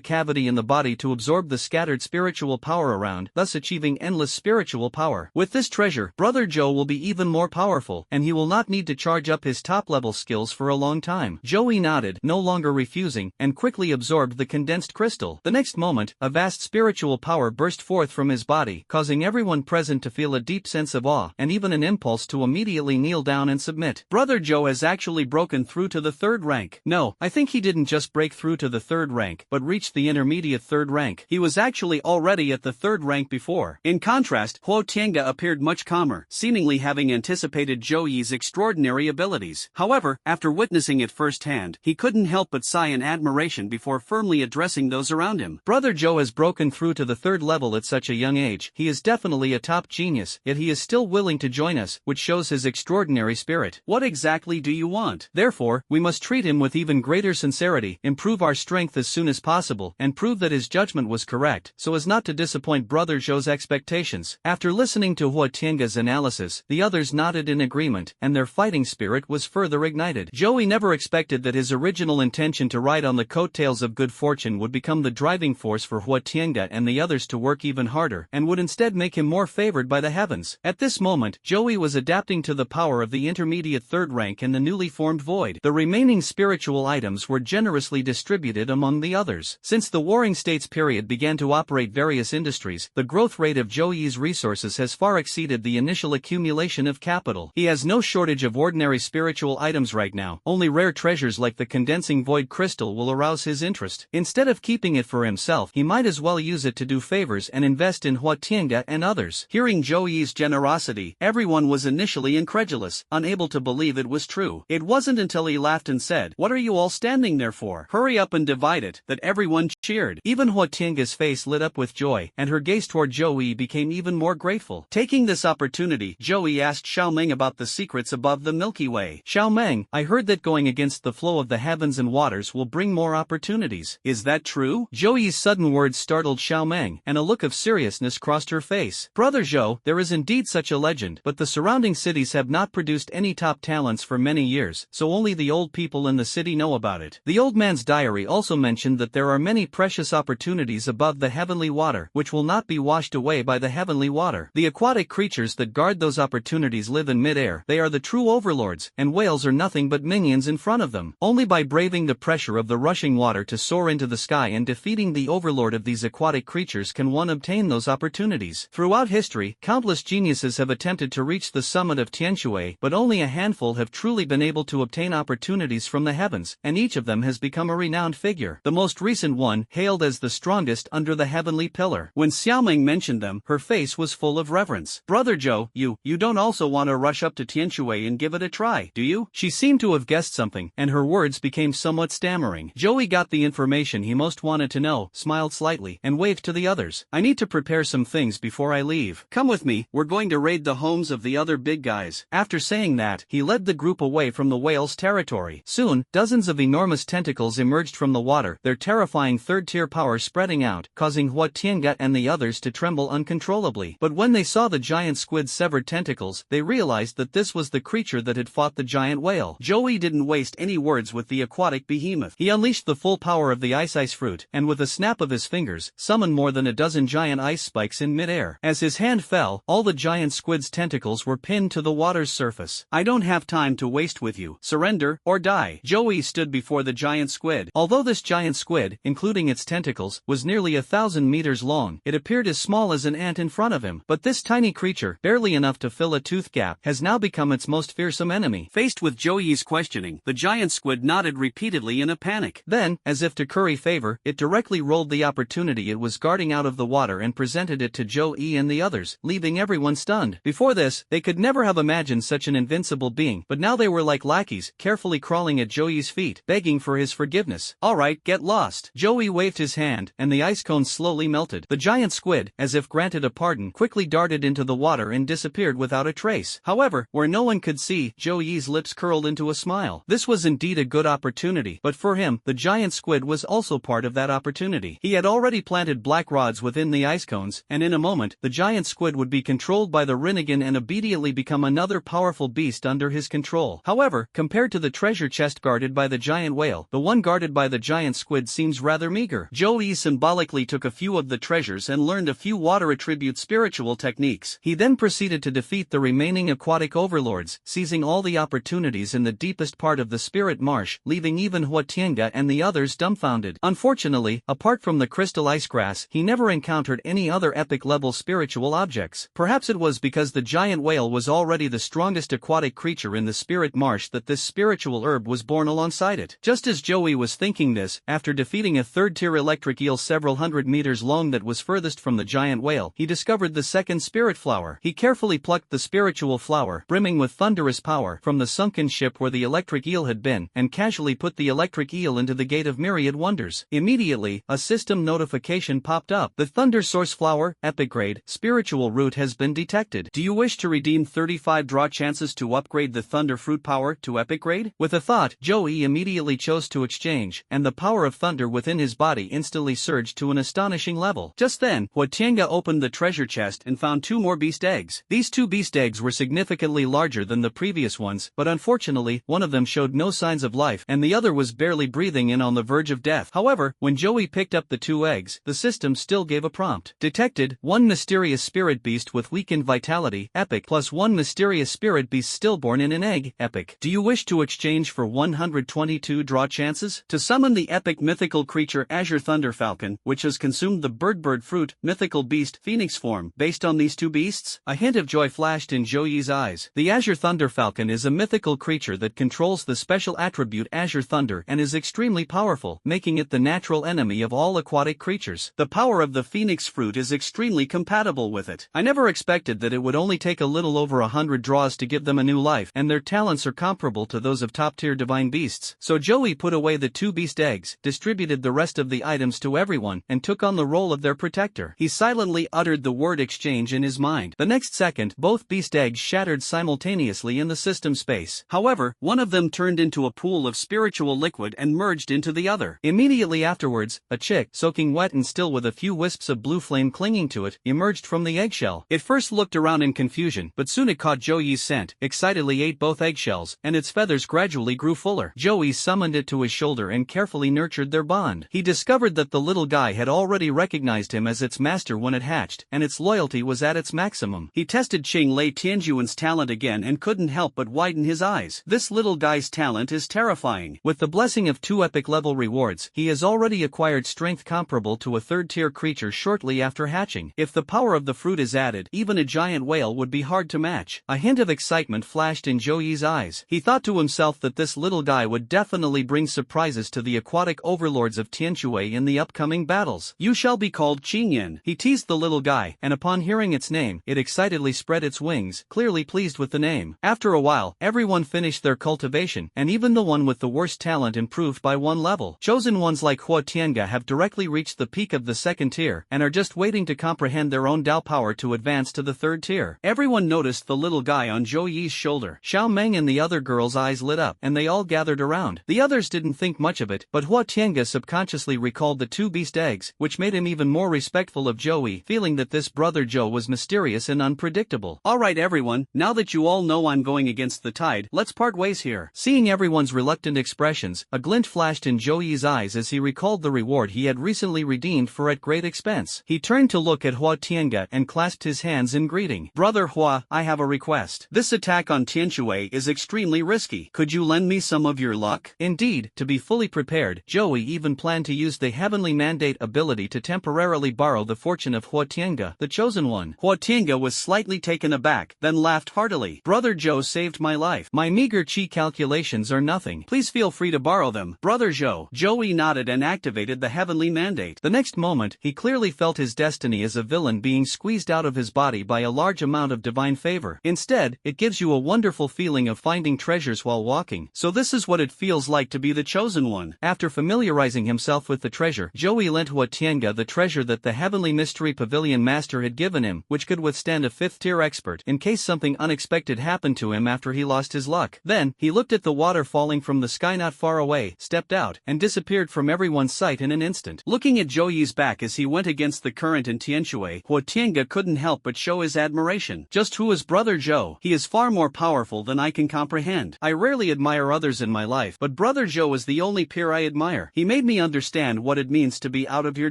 cavity in the body to absorb the scattered spiritual power around, thus achieving endless spiritual power. With this treasure, Brother Zhou will be even more powerful, and he will not need to charge up his top-level skills for a long time. Zhou Yi nodded, no longer refusing, and quickly absorbed the condensed crystal. The next moment, a vast spiritual power burst forth from his body, causing everyone present to feel a deep sense of awe, and even an impulse to immediately kneel down and submit. Brother Zhou has actually broken through to the third rank. No, I think he didn't just break through to the third rank, but reached the intermediate third rank. He was actually already at the third rank before. In contrast, Huo Tiange appeared much calmer, seemingly having anticipated Zhou Yi's extraordinary abilities. However, after witnessing it firsthand, he couldn't help but sigh in admiration before firmly addressing those around him. Brother Zhou has broken through to the third level at such a young age. He is definitely a top genius, yet he is still willing to join us, which shows his extraordinary spirit. What exactly do you want? Therefore, we must treat him with even greater sincerity, improve our strength as soon as possible, and prove that his judgment was correct, so as not to disappoint Brother Zhou's expectations. After listening to Huo Tiange's analysis, the others nodded in agreement, and their fighting spirit was further ignited. Zhou Yi never expected that his original intention to ride on the coattails of good fortune would become the driving force for Huo Tiange and the others to work even harder, and would instead make him more favored by the heavens. At this moment, Zhou Yi was adapting to the power of the intermediate third rank and the newly formed void. The remaining spiritual items were generously distributed among the others. Since the Warring States period began to operate various industries, the growth rate of Zhou Yi's resources has far exceeded the initial accumulation of capital. He has no shortage of ordinary spiritual items right now. Only rare treasures like the condensing void crystal will arouse his interest. Instead of keeping it for himself, he might as well use it to do favors and invest in Huo Tiange and others. Hearing Zhou Yi's generosity, everyone was initially incredulous, unable to believe it was true. It wasn't until he laughed and said, "What are you all standing there for? Hurry up and divide it," that everyone cheered. Even Huo Tiange's face lit up with joy, and her gaze toward Zhou Yi became even more grateful. Taking this opportunity, Zhou Yi asked Xiao Meng about the secrets above the Milky Way. "Xiao Meng, I heard that going against the flow of the heavens and waters will bring more opportunities. Is that true?" Zhou Yi's sudden words startled Xiao Meng, and a look of seriousness crossed her face. "Brother Zhou, there is indeed such a legend, but the surrounding cities have not produced any top talents for many years, so only the old people in the city know about it." The old man's diary also mentioned that there are many precious opportunities above the heavenly water, which will not be washed away by the heavenly water. The aquatic creatures that guard those opportunities live in mid-air. They are the true overlords, and whales are nothing but minions in front of them. Only by braving the pressure of the rushing water to soar into the sky and defeating the overlord of these aquatic creatures can one obtain those opportunities. Throughout history, countless geniuses have attempted to reach the summit of Tianshui, but only a handful have truly been able to obtain opportunities from the heavens, and each of them has become a renowned figure. The most recent one, hailed as the strongest under the heavenly pillar. When Xiaoming mentioned them, her face was full of reverence. "Brother Zhou, you don't also want to rush up to Tianshui and give it a try, do you?" She seemed to have guessed something, and her words became somewhat stammering. Zhou Yi got the information he most wanted to know, smiled slightly, and waved to the others. "I need to prepare some things before I leave. Come with me, we're going to raid the homes of the other big guys." After saying that, he led the group away from the whale's territory. Soon, dozens of enormous tentacles emerged from the water, their terrifying third-tier power spreading out, causing Huo Tiange and the others to tremble uncontrollably. But when they saw the giant squid's severed tentacles, they realized that this was the creature that had fought the giant whale. Zhou Yi didn't waste any words with the aquatic behemoth. He unleashed the full power of the ice fruit, and with a snap of his fingers, summoned more than a dozen giant ice spikes in midair. As his hand fell, all the giant squid's tentacles were pinned to the water's surface. "I don't have time to waste with you. Surrender, or die." Zhou Yi stood before the giant squid. Although this giant squid, including its tentacles, was nearly 1,000 meters meters long. It appeared as small as an ant in front of him, but this tiny creature, barely enough to fill a tooth gap, has now become its most fearsome enemy. Faced with Joey's questioning, the giant squid nodded repeatedly in a panic. Then, as if to curry favor, it directly rolled the opportunity it was guarding out of the water and presented it to Joey and the others, leaving everyone stunned. Before this, they could never have imagined such an invincible being, but now they were like lackeys, carefully crawling at Joey's feet, begging for his forgiveness. Alright, get lost. Joey waved his hand, and the ice cone slowly melted. The giant squid, as if granted a pardon, quickly darted into the water and disappeared without a trace. However, where no one could see, Joey's lips curled into a smile. This was indeed a good opportunity, but for him, the giant squid was also part of that opportunity. He had already planted black rods within the ice cones, and in a moment, the giant squid would be controlled by the Rinnegan and immediately become another powerful beast under his control. However, compared to the treasure chest guarded by the giant whale, the one guarded by the giant squid seems rather meager. Joey symbolically took a few of the treasures and learned a few water attribute spiritual techniques. He then proceeded to defeat the remaining aquatic overlords, seizing all the opportunities in the deepest part of the spirit marsh, leaving even Huatianga and the others dumbfounded. Unfortunately, apart from the crystal ice grass, he never encountered any other epic-level spiritual objects. Perhaps it was because the giant whale was already the strongest aquatic creature in the spirit marsh that this spiritual herb was born alongside it. Just as Joey was thinking this, after defeating a third-tier electric eel several hundred meters long that was furthest from the giant whale, he discovered the second spirit flower. He carefully plucked the spiritual flower, brimming with thunderous power, from the sunken ship where the electric eel had been, and casually put the electric eel into the gate of myriad wonders. Immediately, a system notification popped up. The Thunder Source Flower, Epic Grade, Spiritual Root has been detected. Do you wish to redeem 35 draw chances to upgrade the Thunder Fruit power to Epic Grade? With a thought, Joey immediately chose to exchange, and the power of thunder within his body instantly surged to an astonishing level. Just then, Huatianga opened the treasure chest and found 2 more beast eggs. These 2 beast eggs were significantly larger than the previous ones, but unfortunately, one of them showed no signs of life and the other was barely breathing and on the verge of death. However, when Joey picked up the 2 eggs, the system still gave a prompt. Detected, 1 mysterious spirit beast with weakened vitality, epic, plus 1 mysterious spirit beast stillborn in an egg, epic. Do you wish to exchange for 122 draw chances? To summon the epic mythical creature Azure Thunder Falcon, which has consumed the bird fruit, mythical beast, phoenix form, based on these 2 beasts? A hint of joy flashed in Joey's eyes. The Azure Thunder Falcon is a mythical creature that controls the special attribute Azure Thunder and is extremely powerful, making it the natural enemy of all aquatic creatures. The power of the phoenix fruit is extremely compatible with it. I never expected that it would only take a little over 100 draws to give them a new life, and their talents are comparable to those of top-tier divine beasts. So Joey put away the 2 beast eggs, distributed the rest of the items to everyone, and took on the role of their protector. He silently uttered the word exchange in his mind. The next second, both beast eggs shattered simultaneously in the system space. However, one of them turned into a pool of spiritual liquid and merged into the other. Immediately afterwards, a chick, soaking wet and still with a few wisps of blue flame clinging to it, emerged from the eggshell. It first looked around in confusion, but soon it caught Joey's scent, excitedly ate both eggshells, and its feathers gradually grew fuller. Joey summoned it to his shoulder and carefully nurtured their bond. He discovered that the little guy had already recognized him as its master when it hatched, and its loyalty was at its maximum. He tested Qing Lei Tianjuan's talent again and couldn't help but widen his eyes. This little guy's talent is terrifying. With the blessing of 2 epic level rewards, he has already acquired strength comparable to a 3rd-tier creature shortly after hatching. If the power of the fruit is added, even a giant whale would be hard to match. A hint of excitement flashed in Joey's eyes. He thought to himself that this little guy would definitely bring surprises to the aquatic overlords of Tianshui in the upcoming battles. You shall be called Qingyan. He teased the little guy, and upon hearing its name, it excitedly spread its wings, clearly pleased with the name. After a while, everyone finished their cultivation, and even the one with the worst talent improved by 1 level. Chosen ones like Huatianga have directly reached the peak of the 2nd tier, and are just waiting to comprehend their own Dao power to advance to the 3rd tier. Everyone noticed the little guy on Joey's shoulder. Xiao Meng and the other girls' eyes lit up, and they all gathered around. The others didn't think much of it, but Huatianga subconsciously recalled the 2 beast eggs, which made him even more respectful of Joey, feeling that this brother Joe was mysterious and unpredictable. Alright everyone, now that you all know I'm going against the tide, let's part ways here. Seeing everyone's reluctant expressions, a glint flashed in Joey's eyes as he recalled the reward he had recently redeemed for at great expense. He turned to look at Huatianga and clasped his hands in greeting. Brother Hua, I have a request. This attack on Tianshui is extremely risky. Could you lend me some of your luck? Indeed, to be fully prepared, Joey even planned to use the Heavenly Mandate ability to tempt temporarily borrow the fortune of Hua Tiange, the chosen one. Hua Tiange was slightly taken aback, then laughed heartily. Brother Zhou saved my life. My meager chi calculations are nothing. Please feel free to borrow them. Brother Zhou. Joey nodded and activated the heavenly mandate. The next moment, he clearly felt his destiny as a villain being squeezed out of his body by a large amount of divine favor. Instead, it gives you a wonderful feeling of finding treasures while walking. So this is what it feels like to be the chosen one. After familiarizing himself with the treasure, Joey lent Hua Tiange the treasure that the Heavenly Mystery Pavilion Master had given him, which could withstand a 5th-tier expert in case something unexpected happened to him after he lost his luck. Then, he looked at the water falling from the sky not far away, stepped out, and disappeared from everyone's sight in an instant. Looking at Joey's back as he went against the current in Tianshui, Hua Tiange couldn't help but show his admiration. Just who is Brother Zhou? He is far more powerful than I can comprehend. I rarely admire others in my life, but Brother Zhou is the only peer I admire. He made me understand what it means to be out of your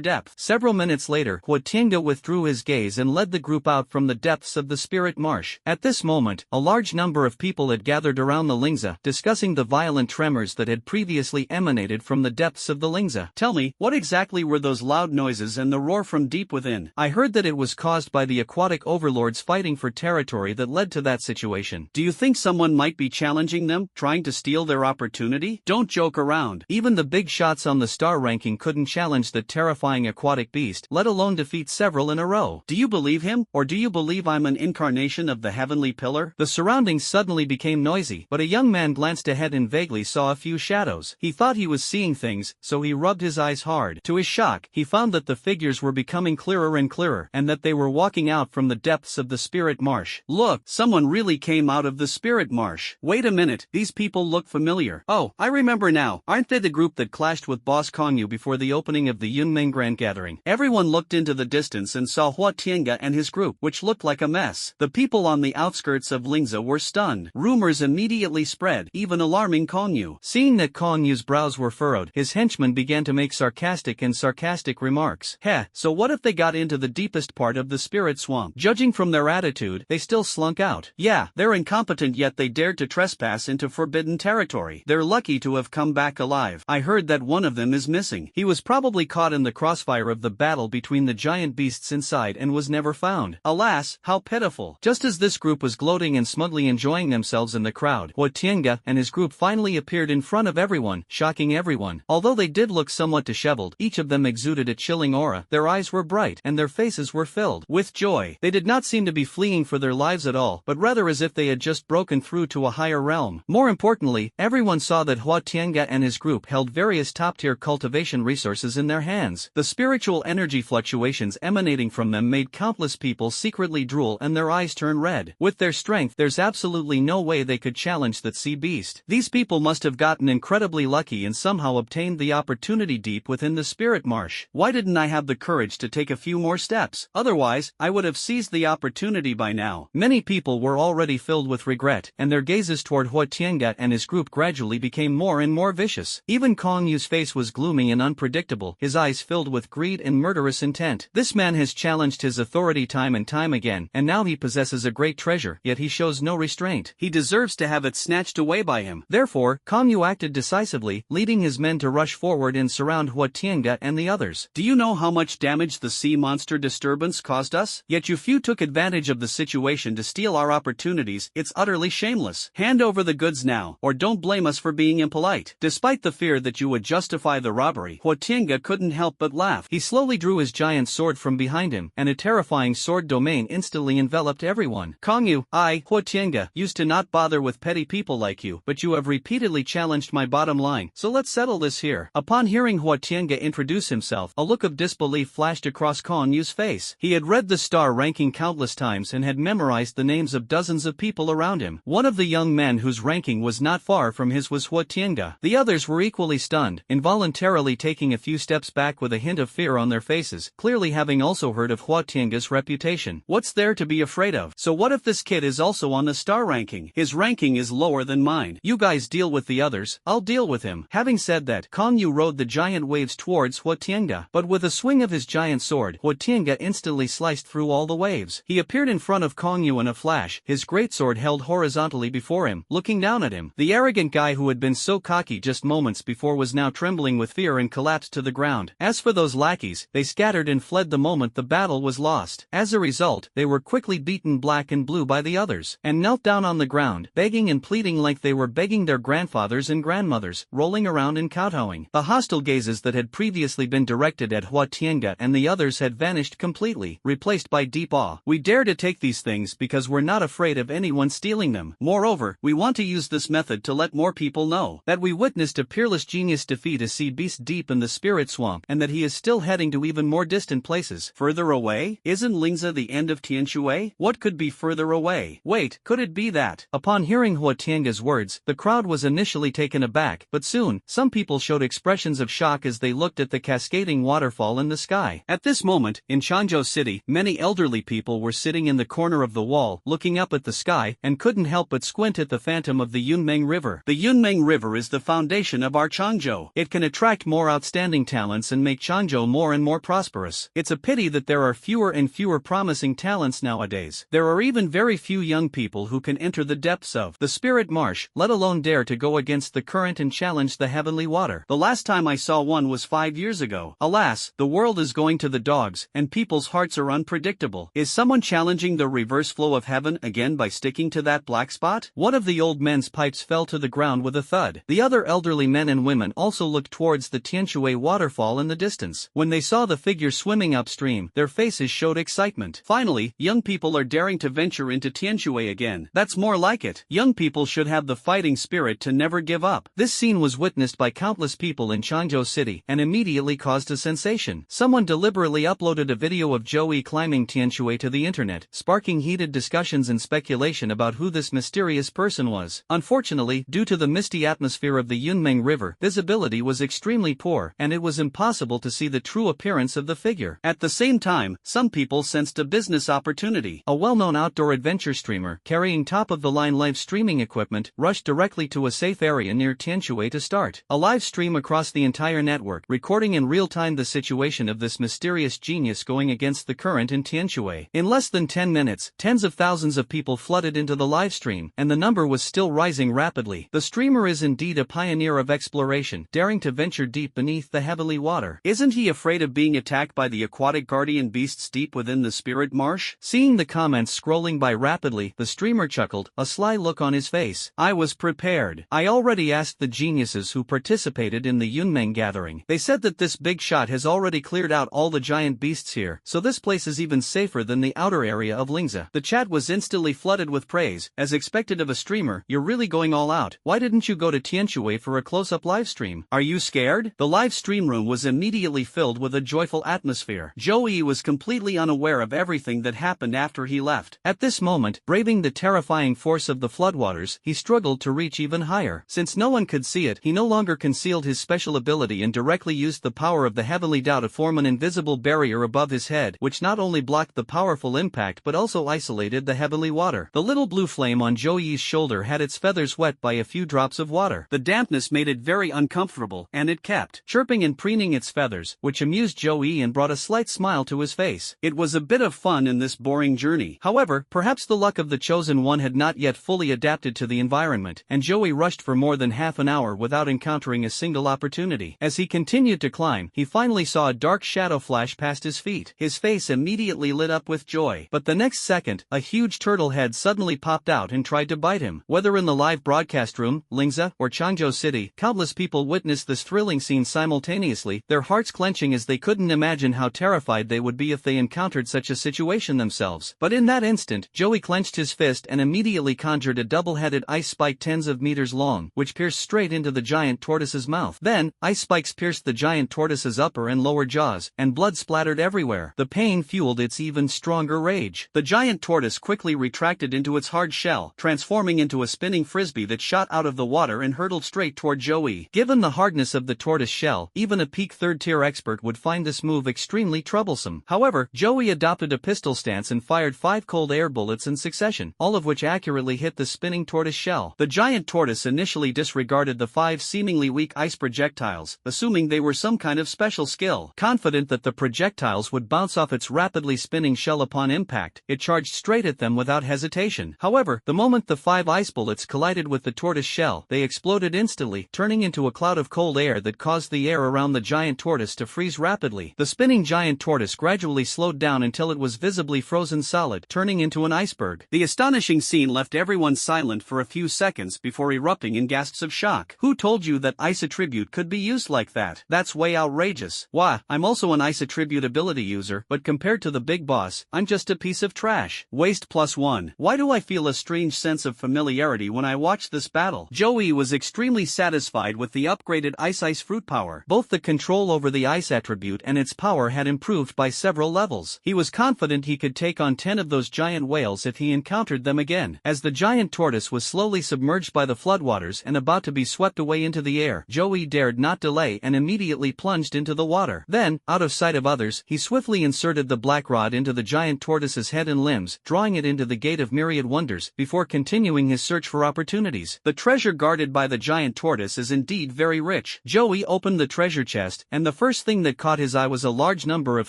depth. Several minutes later, Hua Tiange withdrew his gaze and led the group out from the depths of the spirit marsh. At this moment, a large number of people had gathered around the Lingza, discussing the violent tremors that had previously emanated from the depths of the Lingza. Tell me, what exactly were those loud noises and the roar from deep within? I heard that it was caused by the aquatic overlords fighting for territory that led to that situation. Do you think someone might be challenging them, trying to steal their opportunity? Don't joke around. Even the big shots on the star ranking couldn't challenge the terrifying aquatic beast, let alone defeat several in a row. Do you believe him, or do you believe I'm an incarnation of the heavenly pillar? The surroundings suddenly became noisy, but a young man glanced ahead and vaguely saw a few shadows. He thought he was seeing things, so he rubbed his eyes hard. To his shock, he found that the figures were becoming clearer and clearer, and that they were walking out from the depths of the spirit marsh. Look, someone really came out of the spirit marsh. Wait a minute, these people look familiar. Oh, I remember now. Aren't they the group that clashed with Boss Kongyu before the opening of the Yunming Grand Gathering? Everyone looked into the distance and saw Hua Tiange and his group, which looked like a mess. The people on the outskirts of Lingza were stunned. Rumors immediately spread, even alarming Kongyu. Seeing that Kongyu's brows were furrowed, his henchmen began to make sarcastic remarks. Heh, so what if they got into the deepest part of the spirit swamp? Judging from their attitude, they still slunk out. Yeah, they're incompetent, yet they dared to trespass into forbidden territory. They're lucky to have come back alive. I heard that one of them is missing. He was probably caught in the crossfire of the battle between the giant beasts inside and was never found. Alas, how pitiful. Just as this group was gloating and smugly enjoying themselves in the crowd, Hua Tiange and his group finally appeared in front of everyone, shocking everyone. Although they did look somewhat disheveled, each of them exuded a chilling aura. Their eyes were bright, and their faces were filled with joy. They did not seem to be fleeing for their lives at all, but rather as if they had just broken through to a higher realm. More importantly, everyone saw that Hua Tiange and his group held various top-tier cultivation resources in their hands. The spiritual energy fluctuations emanating from them made countless people secretly drool and their eyes turn red. With their strength, there's absolutely no way they could challenge that sea beast. These people must have gotten incredibly lucky and somehow obtained the opportunity deep within the spirit marsh. Why didn't I have the courage to take a few more steps? Otherwise, I would have seized the opportunity by now. Many people were already filled with regret, and their gazes toward Hua Tiange and his group gradually became more and more vicious. Even Kongyu's face was gloomy and unpredictable, his eyes filled with greed and murderous intent. This man has challenged his authority time and time again, and now he possesses a great treasure, yet he shows no restraint. He deserves to have it snatched away by him. Therefore, Kongyu acted decisively, leading his men to rush forward and surround Hua Tiange and the others. Do you know how much damage the sea monster disturbance caused us? Yet you few took advantage of the situation to steal our opportunities. It's utterly shameless. Hand over the goods now, or don't blame us for being impolite. Despite the fear that you would justify the robbery, Hua Tiange couldn't help but laugh. He slowly drew his giant sword from behind him, and a terrifying sword domain instantly enveloped everyone. Kongyu, I, Hua Tiange, used to not bother with petty people like you, but you have repeatedly challenged my bottom line, so let's settle this here. Upon hearing Hua Tiange introduce himself, a look of disbelief flashed across Kongyu's face. He had read the star ranking countless times and had memorized the names of dozens of people around him. One of the young men whose ranking was not far from his was Hua Tiange. The others were equally stunned, involuntarily taking a few steps back with a hint of fear on their faces, clearly having also heard of Hua Tiange's reputation. What's there to be afraid of? So what if this kid is also on the star ranking? His ranking is lower than mine. You guys deal with the others, I'll deal with him. Having said that, Kongyu rode the giant waves towards Hua Tiange, but with a swing of his giant sword, Hua Tiange instantly sliced through all the waves. He appeared in front of Kongyu in a flash, his greatsword held horizontally before him, looking down at him. The arrogant guy who had been so cocky just moments before was now trembling with fear and collapsed to the ground. As for those lackeys lackeys, they scattered and fled the moment the battle was lost. As a result, they were quickly beaten black and blue by the others, and knelt down on the ground, begging and pleading like they were begging their grandfathers and grandmothers, rolling around and kowtowing. The hostile gazes that had previously been directed at Hua Tiange and the others had vanished completely, replaced by deep awe. We dare to take these things because we're not afraid of anyone stealing them. Moreover, we want to use this method to let more people know that we witnessed a peerless genius defeat a sea beast deep in the spirit swamp and that he is still heading to even more distant places. Further away? Isn't Lingza the end of Tianshui? What could be further away? Wait, could it be that? Upon hearing Hua Tiange's words, the crowd was initially taken aback, but soon, some people showed expressions of shock as they looked at the cascading waterfall in the sky. At this moment, in Changzhou City, many elderly people were sitting in the corner of the wall, looking up at the sky, and couldn't help but squint at the phantom of the Yunmeng River. The Yunmeng River is the foundation of our Changzhou. It can attract more outstanding talents and make Changzhou more and more prosperous. It's a pity that there are fewer and fewer promising talents nowadays. There are even very few young people who can enter the depths of the spirit marsh, let alone dare to go against the current and challenge the heavenly water. The last time I saw one was 5 years ago. Alas, the world is going to the dogs, and people's hearts are unpredictable. Is someone challenging the reverse flow of heaven again by sticking to that black spot? One of the old men's pipes fell to the ground with a thud. The other elderly men and women also looked towards the Tianshui waterfall in the distance. When they saw the figure swimming upstream, their faces showed excitement. Finally, young people are daring to venture into Tianshui again. That's more like it. Young people should have the fighting spirit to never give up. This scene was witnessed by countless people in Changzhou City and immediately caused a sensation. Someone deliberately uploaded a video of Joey climbing Tianshui to the internet, sparking heated discussions and speculation about who this mysterious person was. Unfortunately, due to the misty atmosphere of the Yunmeng River, visibility was extremely poor, and it was impossible to see the true appearance of the figure. At the same time, some people sensed a business opportunity. A well-known outdoor adventure streamer, carrying top-of-the-line live streaming equipment, rushed directly to a safe area near Tianshui to start a live stream across the entire network, recording in real time the situation of this mysterious genius going against the current in Tianshui. In less than 10 minutes, tens of thousands of people flooded into the live stream, and the number was still rising rapidly. The streamer is indeed a pioneer of exploration, daring to venture deep beneath the heavenly water. Isn't he afraid of being attacked by the aquatic guardian beasts deep within the spirit marsh? Seeing the comments scrolling by rapidly, the streamer chuckled, a sly look on his face. I was prepared. I already asked the geniuses who participated in the Yunmeng gathering. They said that this big shot has already cleared out all the giant beasts here, so this place is even safer than the outer area of Lingza. The chat was instantly flooded with praise. As expected of a streamer, you're really going all out. Why didn't you go to Tianshui for a close-up livestream? Are you scared? The live stream room was immediately filled with a joyful atmosphere. Joey was completely unaware of everything that happened after he left. At this moment, braving the terrifying force of the floodwaters, he struggled to reach even higher. Since no one could see it, he no longer concealed his special ability and directly used the power of the heavenly Tao to form an invisible barrier above his head, which not only blocked the powerful impact but also isolated the heavenly water. The little blue flame on Joey's shoulder had its feathers wet by a few drops of water. The dampness made it very uncomfortable, and it kept chirping and preening its feathers, which amused Joey and brought a slight smile to his face. It was a bit of fun in this boring journey. However, perhaps the luck of the chosen one had not yet fully adapted to the environment, and Joey rushed for more than half an hour without encountering a single opportunity. As he continued to climb, he finally saw a dark shadow flash past his feet. His face immediately lit up with joy. But the next second, a huge turtle head suddenly popped out and tried to bite him. Whether in the live broadcast room, Lingza, or Changzhou City, countless people witnessed this thrilling scene simultaneously, their hearts clenching as they couldn't imagine how terrified they would be if they encountered such a situation themselves. But in that instant, Joey clenched his fist and immediately conjured a double-headed ice spike tens of meters long, which pierced straight into the giant tortoise's mouth. Then, ice spikes pierced the giant tortoise's upper and lower jaws, and blood splattered everywhere. The pain fueled its even stronger rage. The giant tortoise quickly retracted into its hard shell, transforming into a spinning frisbee that shot out of the water and hurtled straight toward Joey. Given the hardness of the tortoise shell, even a peak third-tier expert would find this move extremely troublesome. However, Joey adopted a pistol stance and fired 5 cold air bullets in succession, all of which accurately hit the spinning tortoise shell. The giant tortoise initially disregarded the 5 seemingly weak ice projectiles, assuming they were some kind of special skill. Confident that the projectiles would bounce off its rapidly spinning shell upon impact, it charged straight at them without hesitation. However, the moment the 5 ice bullets collided with the tortoise shell, they exploded instantly, turning into a cloud of cold air that caused the air around the giant tortoise to freeze freeze rapidly. The spinning giant tortoise gradually slowed down until it was visibly frozen solid, turning into an iceberg. The astonishing scene left everyone silent for a few seconds before erupting in gasps of shock. Who told you that ice attribute could be used like that? That's way outrageous. Wah, I'm also an ice attribute ability user, but compared to the big boss, I'm just a piece of trash. Waste +1. Why do I feel a strange sense of familiarity when I watch this battle? Joey was extremely satisfied with the upgraded Ice Fruit power. Both the control over the ice attribute and its power had improved by several levels. He was confident he could take on 10 of those giant whales if he encountered them again. As the giant tortoise was slowly submerged by the floodwaters and about to be swept away into the air, Joey dared not delay and immediately plunged into the water. Then, out of sight of others, he swiftly inserted the black rod into the giant tortoise's head and limbs, drawing it into the Gate of Myriad Wonders, before continuing his search for opportunities. The treasure guarded by the giant tortoise is indeed very rich. Joey opened the treasure chest, and the first thing that caught his eye was a large number of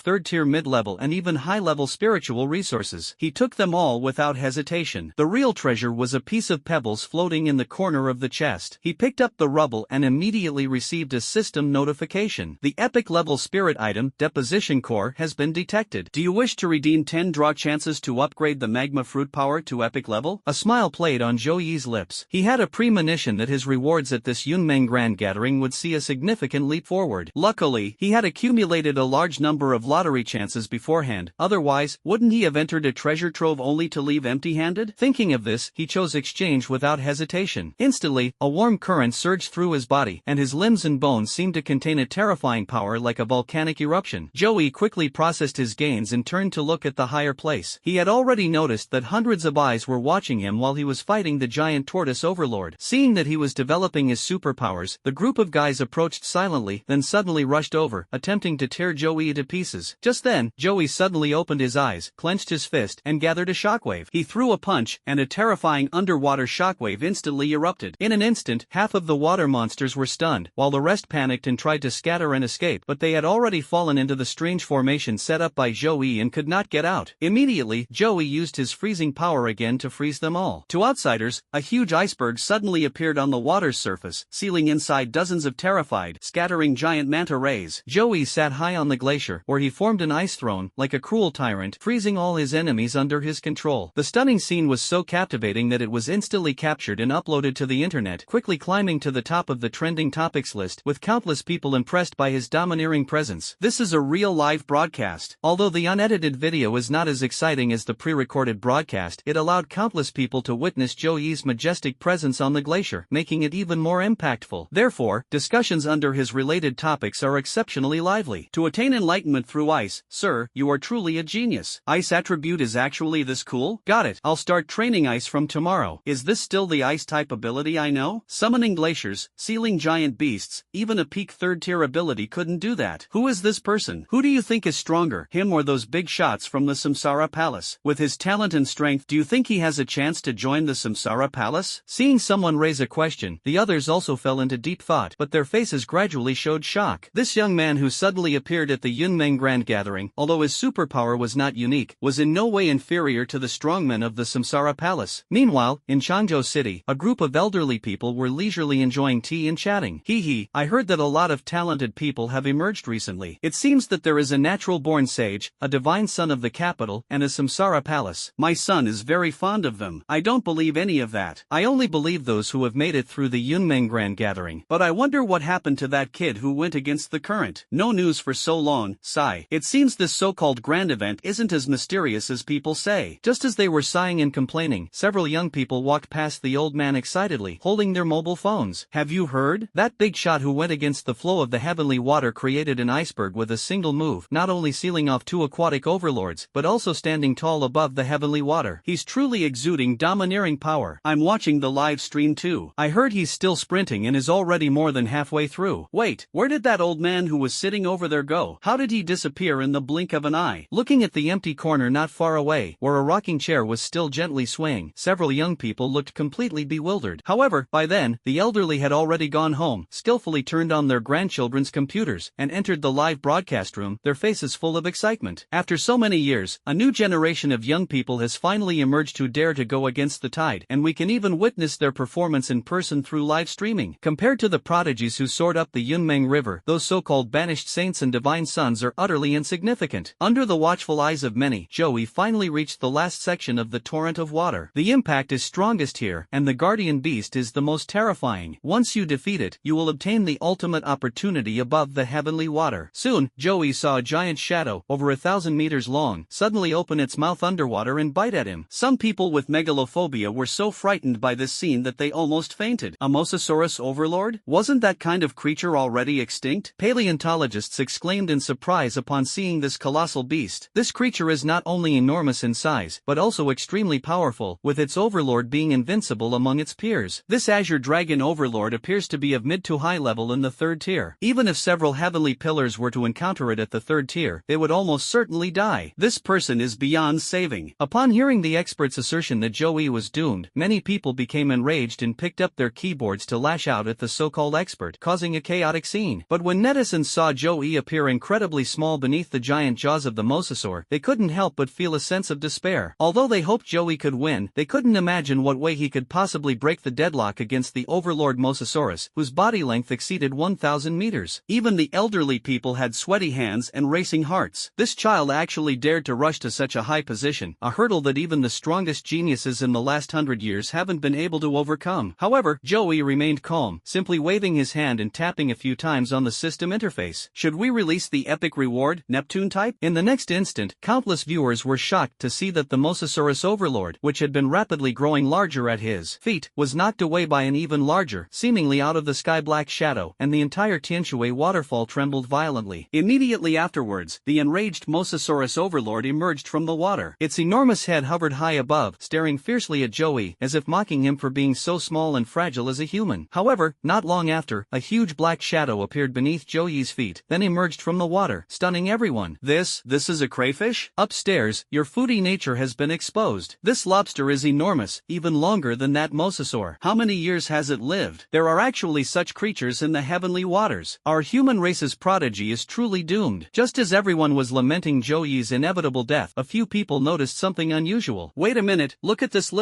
third-tier mid-level and even high-level spiritual resources. He took them all without hesitation. The real treasure was a piece of pebbles floating in the corner of the chest. He picked up the rubble and immediately received a system notification. The epic-level spirit item, Deposition Core, has been detected. Do you wish to redeem 10 draw chances to upgrade the magma fruit power to epic level? A smile played on Joey's lips. He had a premonition that his rewards at this Yunmeng Grand Gathering would see a significant leap forward. Luckily, he had accumulated a large number of lottery chances beforehand, otherwise, wouldn't he have entered a treasure trove only to leave empty-handed? Thinking of this, he chose exchange without hesitation. Instantly, a warm current surged through his body, and his limbs and bones seemed to contain a terrifying power like a volcanic eruption. Joey quickly processed his gains and turned to look at the higher place. He had already noticed that hundreds of eyes were watching him while he was fighting the giant tortoise overlord. Seeing that he was developing his superpowers, the group of guys approached silently, then suddenly rushed over, attempting to tear Joey to pieces. Just then, Joey suddenly opened his eyes, clenched his fist, and gathered a shockwave. He threw a punch, and a terrifying underwater shockwave instantly erupted. In an instant, half of the water monsters were stunned, while the rest panicked and tried to scatter and escape, but they had already fallen into the strange formation set up by Joey and could not get out. Immediately, Joey used his freezing power again to freeze them all. To outsiders, a huge iceberg suddenly appeared on the water's surface, sealing inside dozens of terrified, scattering giant manta rays. Joey sat high on the glacier, where he formed an ice throne, like a cruel tyrant, freezing all his enemies under his control. The stunning scene was so captivating that it was instantly captured and uploaded to the internet, quickly climbing to the top of the trending topics list, with countless people impressed by his domineering presence. This is a real live broadcast. Although the unedited video is not as exciting as the pre-recorded broadcast, it allowed countless people to witness Joey's majestic presence on the glacier, making it even more impactful. Therefore, discussions under his related topics are exceptionally lively. To attain enlightenment through ice, sir, you are truly a genius. Ice attribute is actually this cool? Got it. I'll start training ice from tomorrow. Is this still the ice type ability I know? Summoning glaciers, sealing giant beasts, even a peak third-tier ability couldn't do that. Who is this person? Who do you think is stronger, him or those big shots from the Samsara Palace? With his talent and strength, do you think he has a chance to join the Samsara Palace? Seeing someone raise a question, the others also fell into deep thought, but their faces gradually showed shock. This young man who suddenly appeared at the Yunmeng Grand Gathering, although his superpower was not unique, was in no way inferior to the strongmen of the Samsara Palace. Meanwhile, in Changzhou City, a group of elderly people were leisurely enjoying tea and chatting. Hee, I heard that a lot of talented people have emerged recently. It seems that there is a natural-born sage, a divine son of the capital, and a Samsara Palace. My son is very fond of them. I don't believe any of that. I only believe those who have made it through the Yunmeng Grand Gathering. But I wonder what happened to that kid who went against the current. No news for so long, sigh. It seems this so-called grand event isn't as mysterious as people say. Just as they were sighing and complaining, several young people walked past the old man excitedly, holding their mobile phones. Have you heard? That big shot who went against the flow of the heavenly water created an iceberg with a single move, not only sealing off 2 aquatic overlords, but also standing tall above the heavenly water. He's truly exuding domineering power. I'm watching the live stream too. I heard he's still sprinting and is already more than halfway through. Wait, where did that old man who was sitting over there go? How did he disappear in the blink of an eye? Looking at the empty corner not far away, where a rocking chair was still gently swaying, several young people looked completely bewildered. However, by then, the elderly had already gone home, skillfully turned on their grandchildren's computers, and entered the live broadcast room, their faces full of excitement. After so many years, a new generation of young people has finally emerged who dare to go against the tide, and we can even witness their performance in person through live streaming. Compared to the prodigies who soared up the Yunmeng River, those so-called banished saints and divine sons are utterly insignificant. Under the watchful eyes of many, Joey finally reached the last section of the torrent of water. The impact is strongest here, and the guardian beast is the most terrifying. Once you defeat it, you will obtain the ultimate opportunity above the heavenly water. Soon, Joey saw a giant shadow, over 1,000 meters long, suddenly open its mouth underwater and bite at him. Some people with megalophobia were so frightened by this scene that they almost fainted. A Mosasaurus overlord? Wasn't that kind of creature already extinct? Paleontologists exclaimed in surprise upon seeing this colossal beast. This creature is not only enormous in size, but also extremely powerful, with its overlord being invincible among its peers. This azure dragon overlord appears to be of mid to high level in the third tier. Even if several heavenly pillars were to encounter it at the third tier, they would almost certainly die. This person is beyond saving. Upon hearing the expert's assertion that Joey was doomed, many people became enraged and picked up their keyboards to lash out at the so-called expert, causing a chaotic scene. But when netizens saw Joey appear incredibly small beneath the giant jaws of the mosasaur, they couldn't help but feel a sense of despair. Although they hoped Joey could win, they couldn't imagine what way he could possibly break the deadlock against the overlord Mosasaurus, whose body length exceeded 1,000 meters. Even the elderly people had sweaty hands and racing hearts. This child actually dared to rush to such a high position, a hurdle that even the strongest geniuses in the last 100 years haven't been able to overcome. However, Joey remained calm, simply waving his hand and tapping a few times on the system interface. Should we release the epic reward, Neptune type? In the next instant, countless viewers were shocked to see that the Mosasaurus overlord, which had been rapidly growing larger at his feet, was knocked away by an even larger, seemingly out of the sky black shadow, and the entire Tianshui waterfall trembled violently. Immediately afterwards, the enraged Mosasaurus overlord emerged from the water. Its enormous head hovered high above, staring fiercely at Joey, as if mocking him for being so small and fragile as a human. However, not long after, a huge black shadow appeared beneath Joey's feet, then emerged from the water, stunning everyone. This is a crayfish? Upstairs, your foodie nature has been exposed. This lobster is enormous, even longer than that mosasaur. How many years has it lived? There are actually such creatures in the heavenly waters. Our human race's prodigy is truly doomed. Just as everyone was lamenting Joey's inevitable death, a few people noticed something unusual. Wait a minute, look at this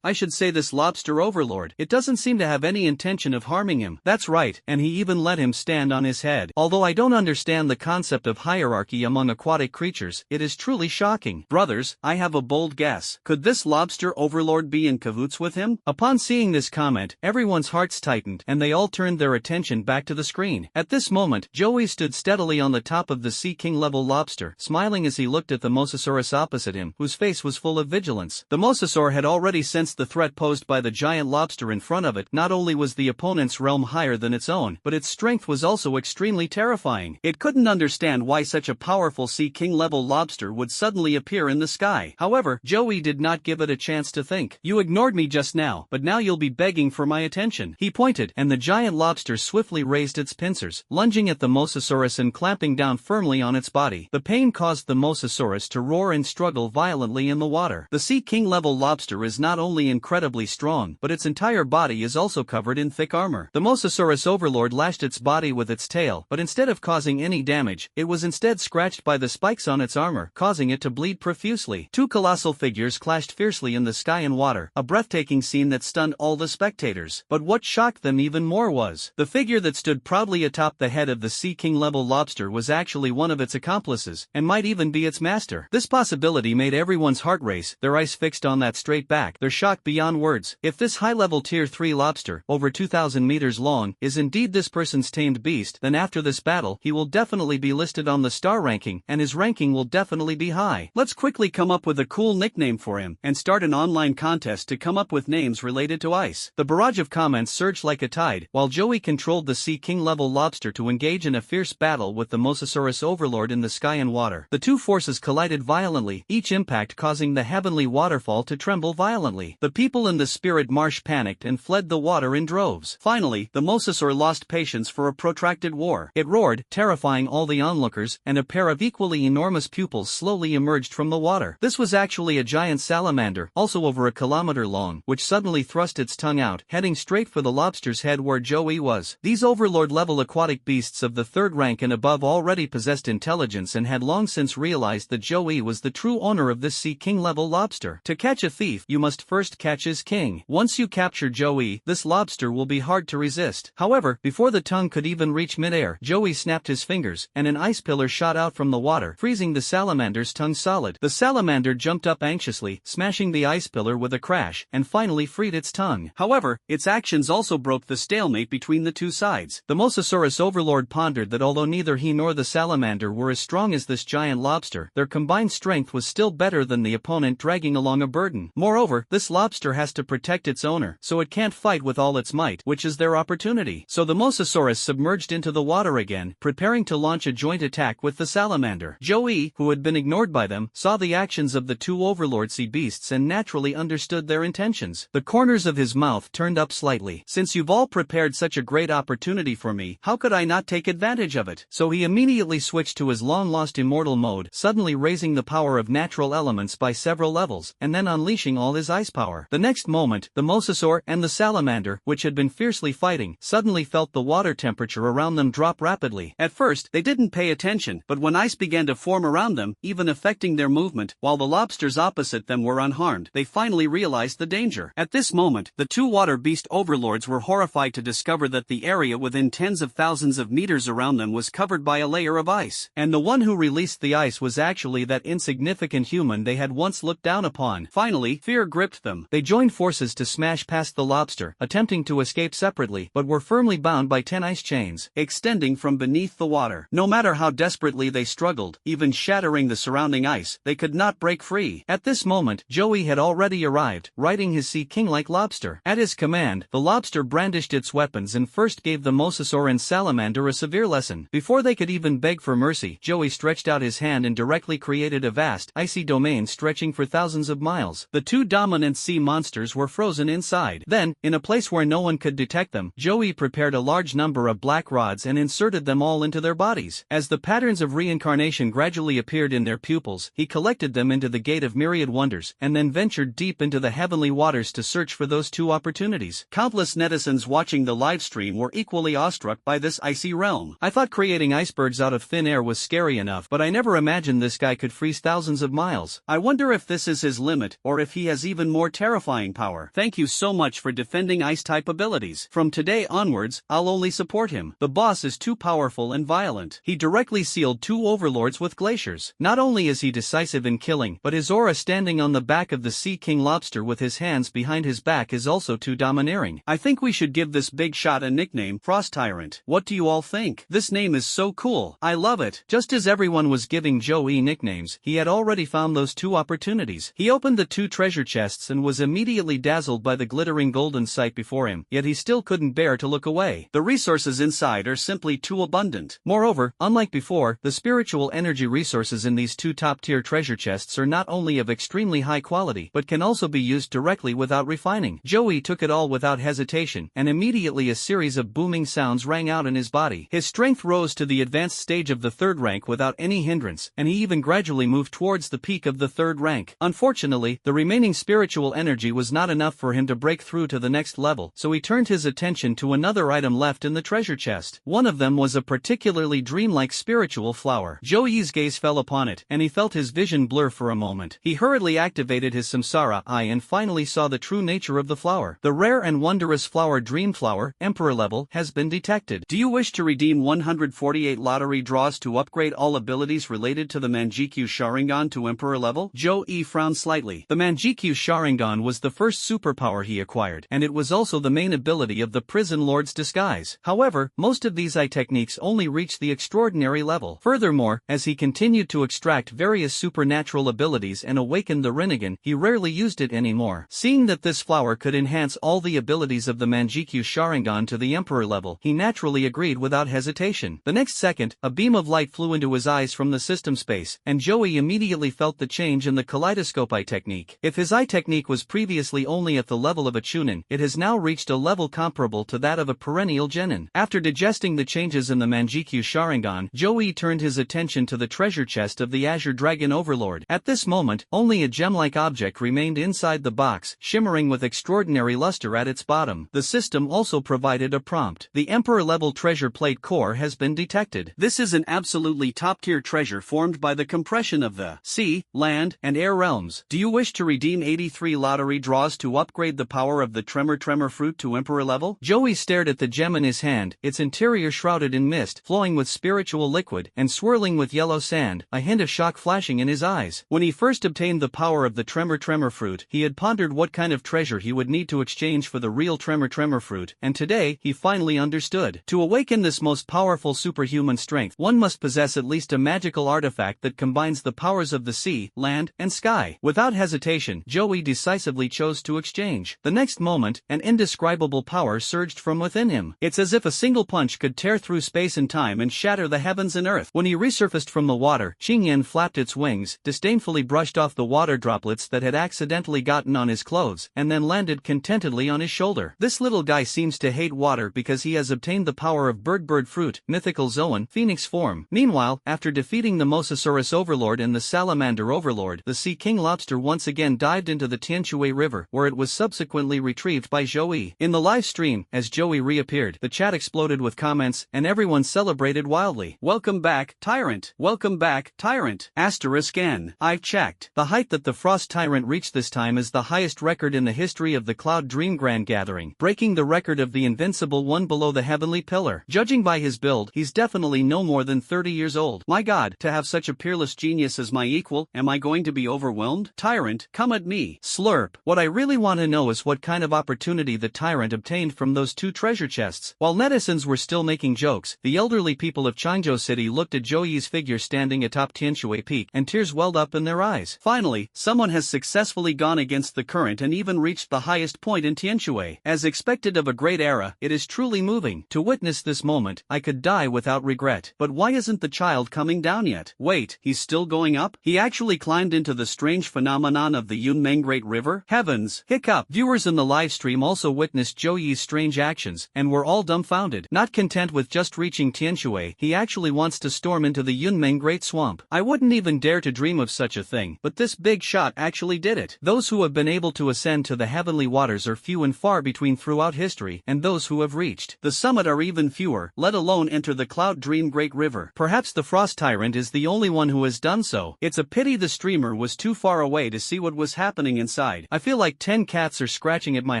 I should say this lobster overlord. It doesn't seem to have any intention of harming him. That's right, and he even let him stand on his head. Although I don't understand the concept of hierarchy among aquatic creatures, it is truly shocking. Brothers, I have a bold guess. Could this lobster overlord be in cahoots with him? Upon seeing this comment, everyone's hearts tightened, and they all turned their attention back to the screen. At this moment, Joey stood steadily on the top of the Sea King-level lobster, smiling as he looked at the Mosasaurus opposite him, whose face was full of vigilance. The mosasaur had already sensed the threat posed by the giant lobster in front of it. Not only was the opponent's realm higher than its own, but its strength was also extremely terrifying. It couldn't understand why such a powerful Sea King-level lobster would suddenly appear in the sky. However, Joey did not give it a chance to think. You ignored me just now, but now you'll be begging for my attention. He pointed, and the giant lobster swiftly raised its pincers, lunging at the Mosasaurus and clamping down firmly on its body. The pain caused the Mosasaurus to roar and struggle violently in the water. The Sea King-level lobster is not only incredibly strong, but its entire body is also covered in thick armor. The Mosasaurus overlord lashed its body with its tail, but instead of causing any damage, it was instead scratched by the spikes on its armor, causing it to bleed profusely. Two colossal figures clashed fiercely in the sky and water, a breathtaking scene that stunned all the spectators. But what shocked them even more was, the figure that stood proudly atop the head of the Sea King-level lobster was actually one of its accomplices, and might even be its master. This possibility made everyone's heart race, their eyes fixed on that straight back, their shock beyond words. If this high-level Tier 3 lobster, over 2,000 meters long, is indeed this person's tamed beast, then after this battle, he will definitely be listed on the star ranking, and his ranking will definitely be high. Let's quickly come up with a cool nickname for him, and start an online contest to come up with names related to ice. The barrage of comments surged like a tide, while Joey controlled the Sea King-level lobster to engage in a fierce battle with the Mosasaurus overlord in the sky and water. The two forces collided violently, each impact causing the heavenly waterfall to tremble violently. The people in the Spirit Marsh panicked and fled the water in droves. Finally, the Mosasaur lost patience for a protracted war. It roared, terrifying all the onlookers, and a pair of equally enormous pupils slowly emerged from the water. This was actually a giant salamander, also over 1 kilometer long, which suddenly thrust its tongue out, heading straight for the lobster's head where Joey was. These overlord-level aquatic beasts of the third rank and above already possessed intelligence and had long since realized that Joey was the true owner of this Sea King-level lobster. To catch a thief, you must first catch his king. Once you capture Joey, this lobster will be hard to resist. However, before the tongue could even reach midair, Joey Joey snapped his fingers, and an ice pillar shot out from the water, freezing the salamander's tongue solid. The salamander jumped up anxiously, smashing the ice pillar with a crash, and finally freed its tongue. However, its actions also broke the stalemate between the two sides. The Mosasaurus overlord pondered that although neither he nor the salamander were as strong as this giant lobster, their combined strength was still better than the opponent dragging along a burden. Moreover, this lobster has to protect its owner, so it can't fight with all its might, which is their opportunity. So the Mosasaurus submerged into the water again, preparing to launch a joint attack with the salamander. Joey, who had been ignored by them, saw the actions of the two overlord sea beasts and naturally understood their intentions. The corners of his mouth turned up slightly. Since you've all prepared such a great opportunity for me, how could I not take advantage of it? So he immediately switched to his long-lost immortal mode, suddenly raising the power of natural elements by several levels, and then unleashing all his ice power. The next moment, the mosasaur and the salamander, which had been fiercely fighting, suddenly felt the water temperature around them drop rapidly. At first, they didn't pay attention, but when ice began to form around them, even affecting their movement, while the lobsters opposite them were unharmed, they finally realized the danger. At this moment, the two water beast overlords were horrified to discover that the area within tens of thousands of meters around them was covered by a layer of ice, and the one who released the ice was actually that insignificant human they had once looked down upon. Finally, fear gripped them. They joined forces to smash past the lobster, attempting to escape separately, but were firmly bound by 10 ice chains, extending from beneath the water. No matter how desperately they struggled, even shattering the surrounding ice, they could not break free. At this moment, Joey had already arrived, riding his sea king-like lobster. At his command, the lobster brandished its weapons and first gave the mosasaur and salamander a severe lesson. Before they could even beg for mercy, Joey stretched out his hand and directly created a vast, icy domain stretching for thousands of miles. The two dominant sea monsters were frozen inside. Then, in a place where no one could detect them, Joey prepared a large number of black rods and inserted them all into their bodies. As the patterns of reincarnation gradually appeared in their pupils, he collected them into the Gate of Myriad Wonders, and then ventured deep into the heavenly waters to search for those two opportunities. Countless netizens watching the livestream were equally awestruck by this icy realm. I thought creating icebergs out of thin air was scary enough, but I never imagined this guy could freeze thousands of miles. I wonder if this is his limit, or if he has even more terrifying power. Thank you so much for defending ice-type abilities. From today onwards, I'll only support him. The boss is too powerful and violent. He directly sealed two overlords with glaciers. Not only is he decisive in killing, but his aura standing on the back of the Sea King lobster with his hands behind his back is also too domineering. I think we should give this big shot a nickname, Frost Tyrant. What do you all think? This name is so cool. I love it. Just as everyone was giving Joey nicknames, he had already found those two opportunities. He opened the two treasure chests and was immediately dazzled by the glittering golden sight before him, yet he still couldn't bear to look away. The resources inside are simply too abundant. Moreover, unlike before, the spiritual energy resources in these two top-tier treasure chests are not only of extremely high quality, but can also be used directly without refining. Joey took it all without hesitation, and immediately a series of booming sounds rang out in his body. His strength rose to the advanced stage of the third rank without any hindrance, and he even gradually moved towards the peak of the third rank. Unfortunately, the remaining spiritual energy was not enough for him to break through to the next level, so he turned his attention to another item left in the treasure chest. One of them was a particularly dreamlike spiritual flower. Joey's gaze fell upon it, and he felt his vision blur for a moment. He hurriedly activated his samsara eye and finally saw the true nature of the flower. The rare and wondrous flower Dream Flower, Emperor level, has been detected. Do you wish to redeem 148 lottery draws to upgrade all abilities related to the Manjikyu Sharingan to Emperor level? Joey frowned slightly. The Manjikyu Sharingan was the first superpower he acquired, and it was also the main ability of the Prison Lord's disguise. However, most of these eye techniques only reached the extraordinary level. Furthermore, as he continued to extract various supernatural abilities and awaken the Rinnegan, he rarely used it anymore. Seeing that this flower could enhance all the abilities of the Manjikyu Sharingan to the Emperor level, he naturally agreed without hesitation. The next second, a beam of light flew into his eyes from the system space, and Joey immediately felt the change in the kaleidoscope eye technique. If his eye technique was previously only at the level of a chunin, it has now reached a level comparable to that of a perennial genin. After digesting the changes in the Manjikyu Sharingan, Joey turned his attention to the treasure chest of the Azure Dragon Overlord. At this moment, only a gem-like object remained inside the box, shimmering with extraordinary luster at its bottom. The system also provided a prompt. The Emperor-level treasure plate core has been detected. This is an absolutely top-tier treasure formed by the compression of the sea, land, and air realms. Do you wish to redeem 83 lottery draws to upgrade the power of the Tremor fruit to Emperor level? Joey stared at the gem in his hand, its interior shrouded coated in mist, flowing with spiritual liquid, and swirling with yellow sand, a hint of shock flashing in his eyes. When he first obtained the power of the Tremor fruit, he had pondered what kind of treasure he would need to exchange for the real Tremor fruit, and today, he finally understood. To awaken this most powerful superhuman strength, one must possess at least a magical artifact that combines the powers of the sea, land, and sky. Without hesitation, Joey decisively chose to exchange. The next moment, an indescribable power surged from within him. It's as if a single punch could tear through space and time and shatter the heavens and earth. When he resurfaced from the water, Qingyan flapped its wings, disdainfully brushed off the water droplets that had accidentally gotten on his clothes, and then landed contentedly on his shoulder. This little guy seems to hate water because he has obtained the power of bird fruit, mythical zoan, phoenix form. Meanwhile, after defeating the Mosasaurus overlord and the salamander overlord, the sea king lobster once again dived into the Tianshui River, where it was subsequently retrieved by Joey. In the live stream, as Joey reappeared, the chat exploded with comments, and everyone celebrated wildly. Welcome back, Tyrant. Welcome back, Tyrant. *N. I've checked. The height that the Frost Tyrant reached this time is the highest record in the history of the Cloud Dream Grand Gathering, breaking the record of the invincible one below the Heavenly Pillar. Judging by his build, he's definitely no more than 30 years old. My god, to have such a peerless genius as my equal, am I going to be overwhelmed? Tyrant, come at me. Slurp. What I really want to know is what kind of opportunity the Tyrant obtained from those two treasure chests. While netizens were still making jokes, the elderly people of Changzhou City looked at Joey's figure standing atop Tianshui Peak, and tears welled up in their eyes. Finally, someone has successfully gone against the current and even reached the highest point in Tianshui. As expected of a great era, it is truly moving. To witness this moment, I could die without regret. But why isn't the child coming down yet? Wait, he's still going up? He actually climbed into the strange phenomenon of the Yunmangrate River? Heavens! Hiccup! Viewers in the livestream also witnessed Joey's strange actions, and were all dumbfounded. Not content with just reaching Tianshui, he actually wants to storm into the Yunmangrate swamp. I wouldn't even dare to dream of such a thing, but this big shot actually did it. Those who have been able to ascend to the heavenly waters are few and far between throughout history, and those who have reached the summit are even fewer, let alone enter the Cloud Dream Great River. Perhaps the Frost Tyrant is the only one who has done so. It's a pity the streamer was too far away to see what was happening inside. I feel like 10 cats are scratching at my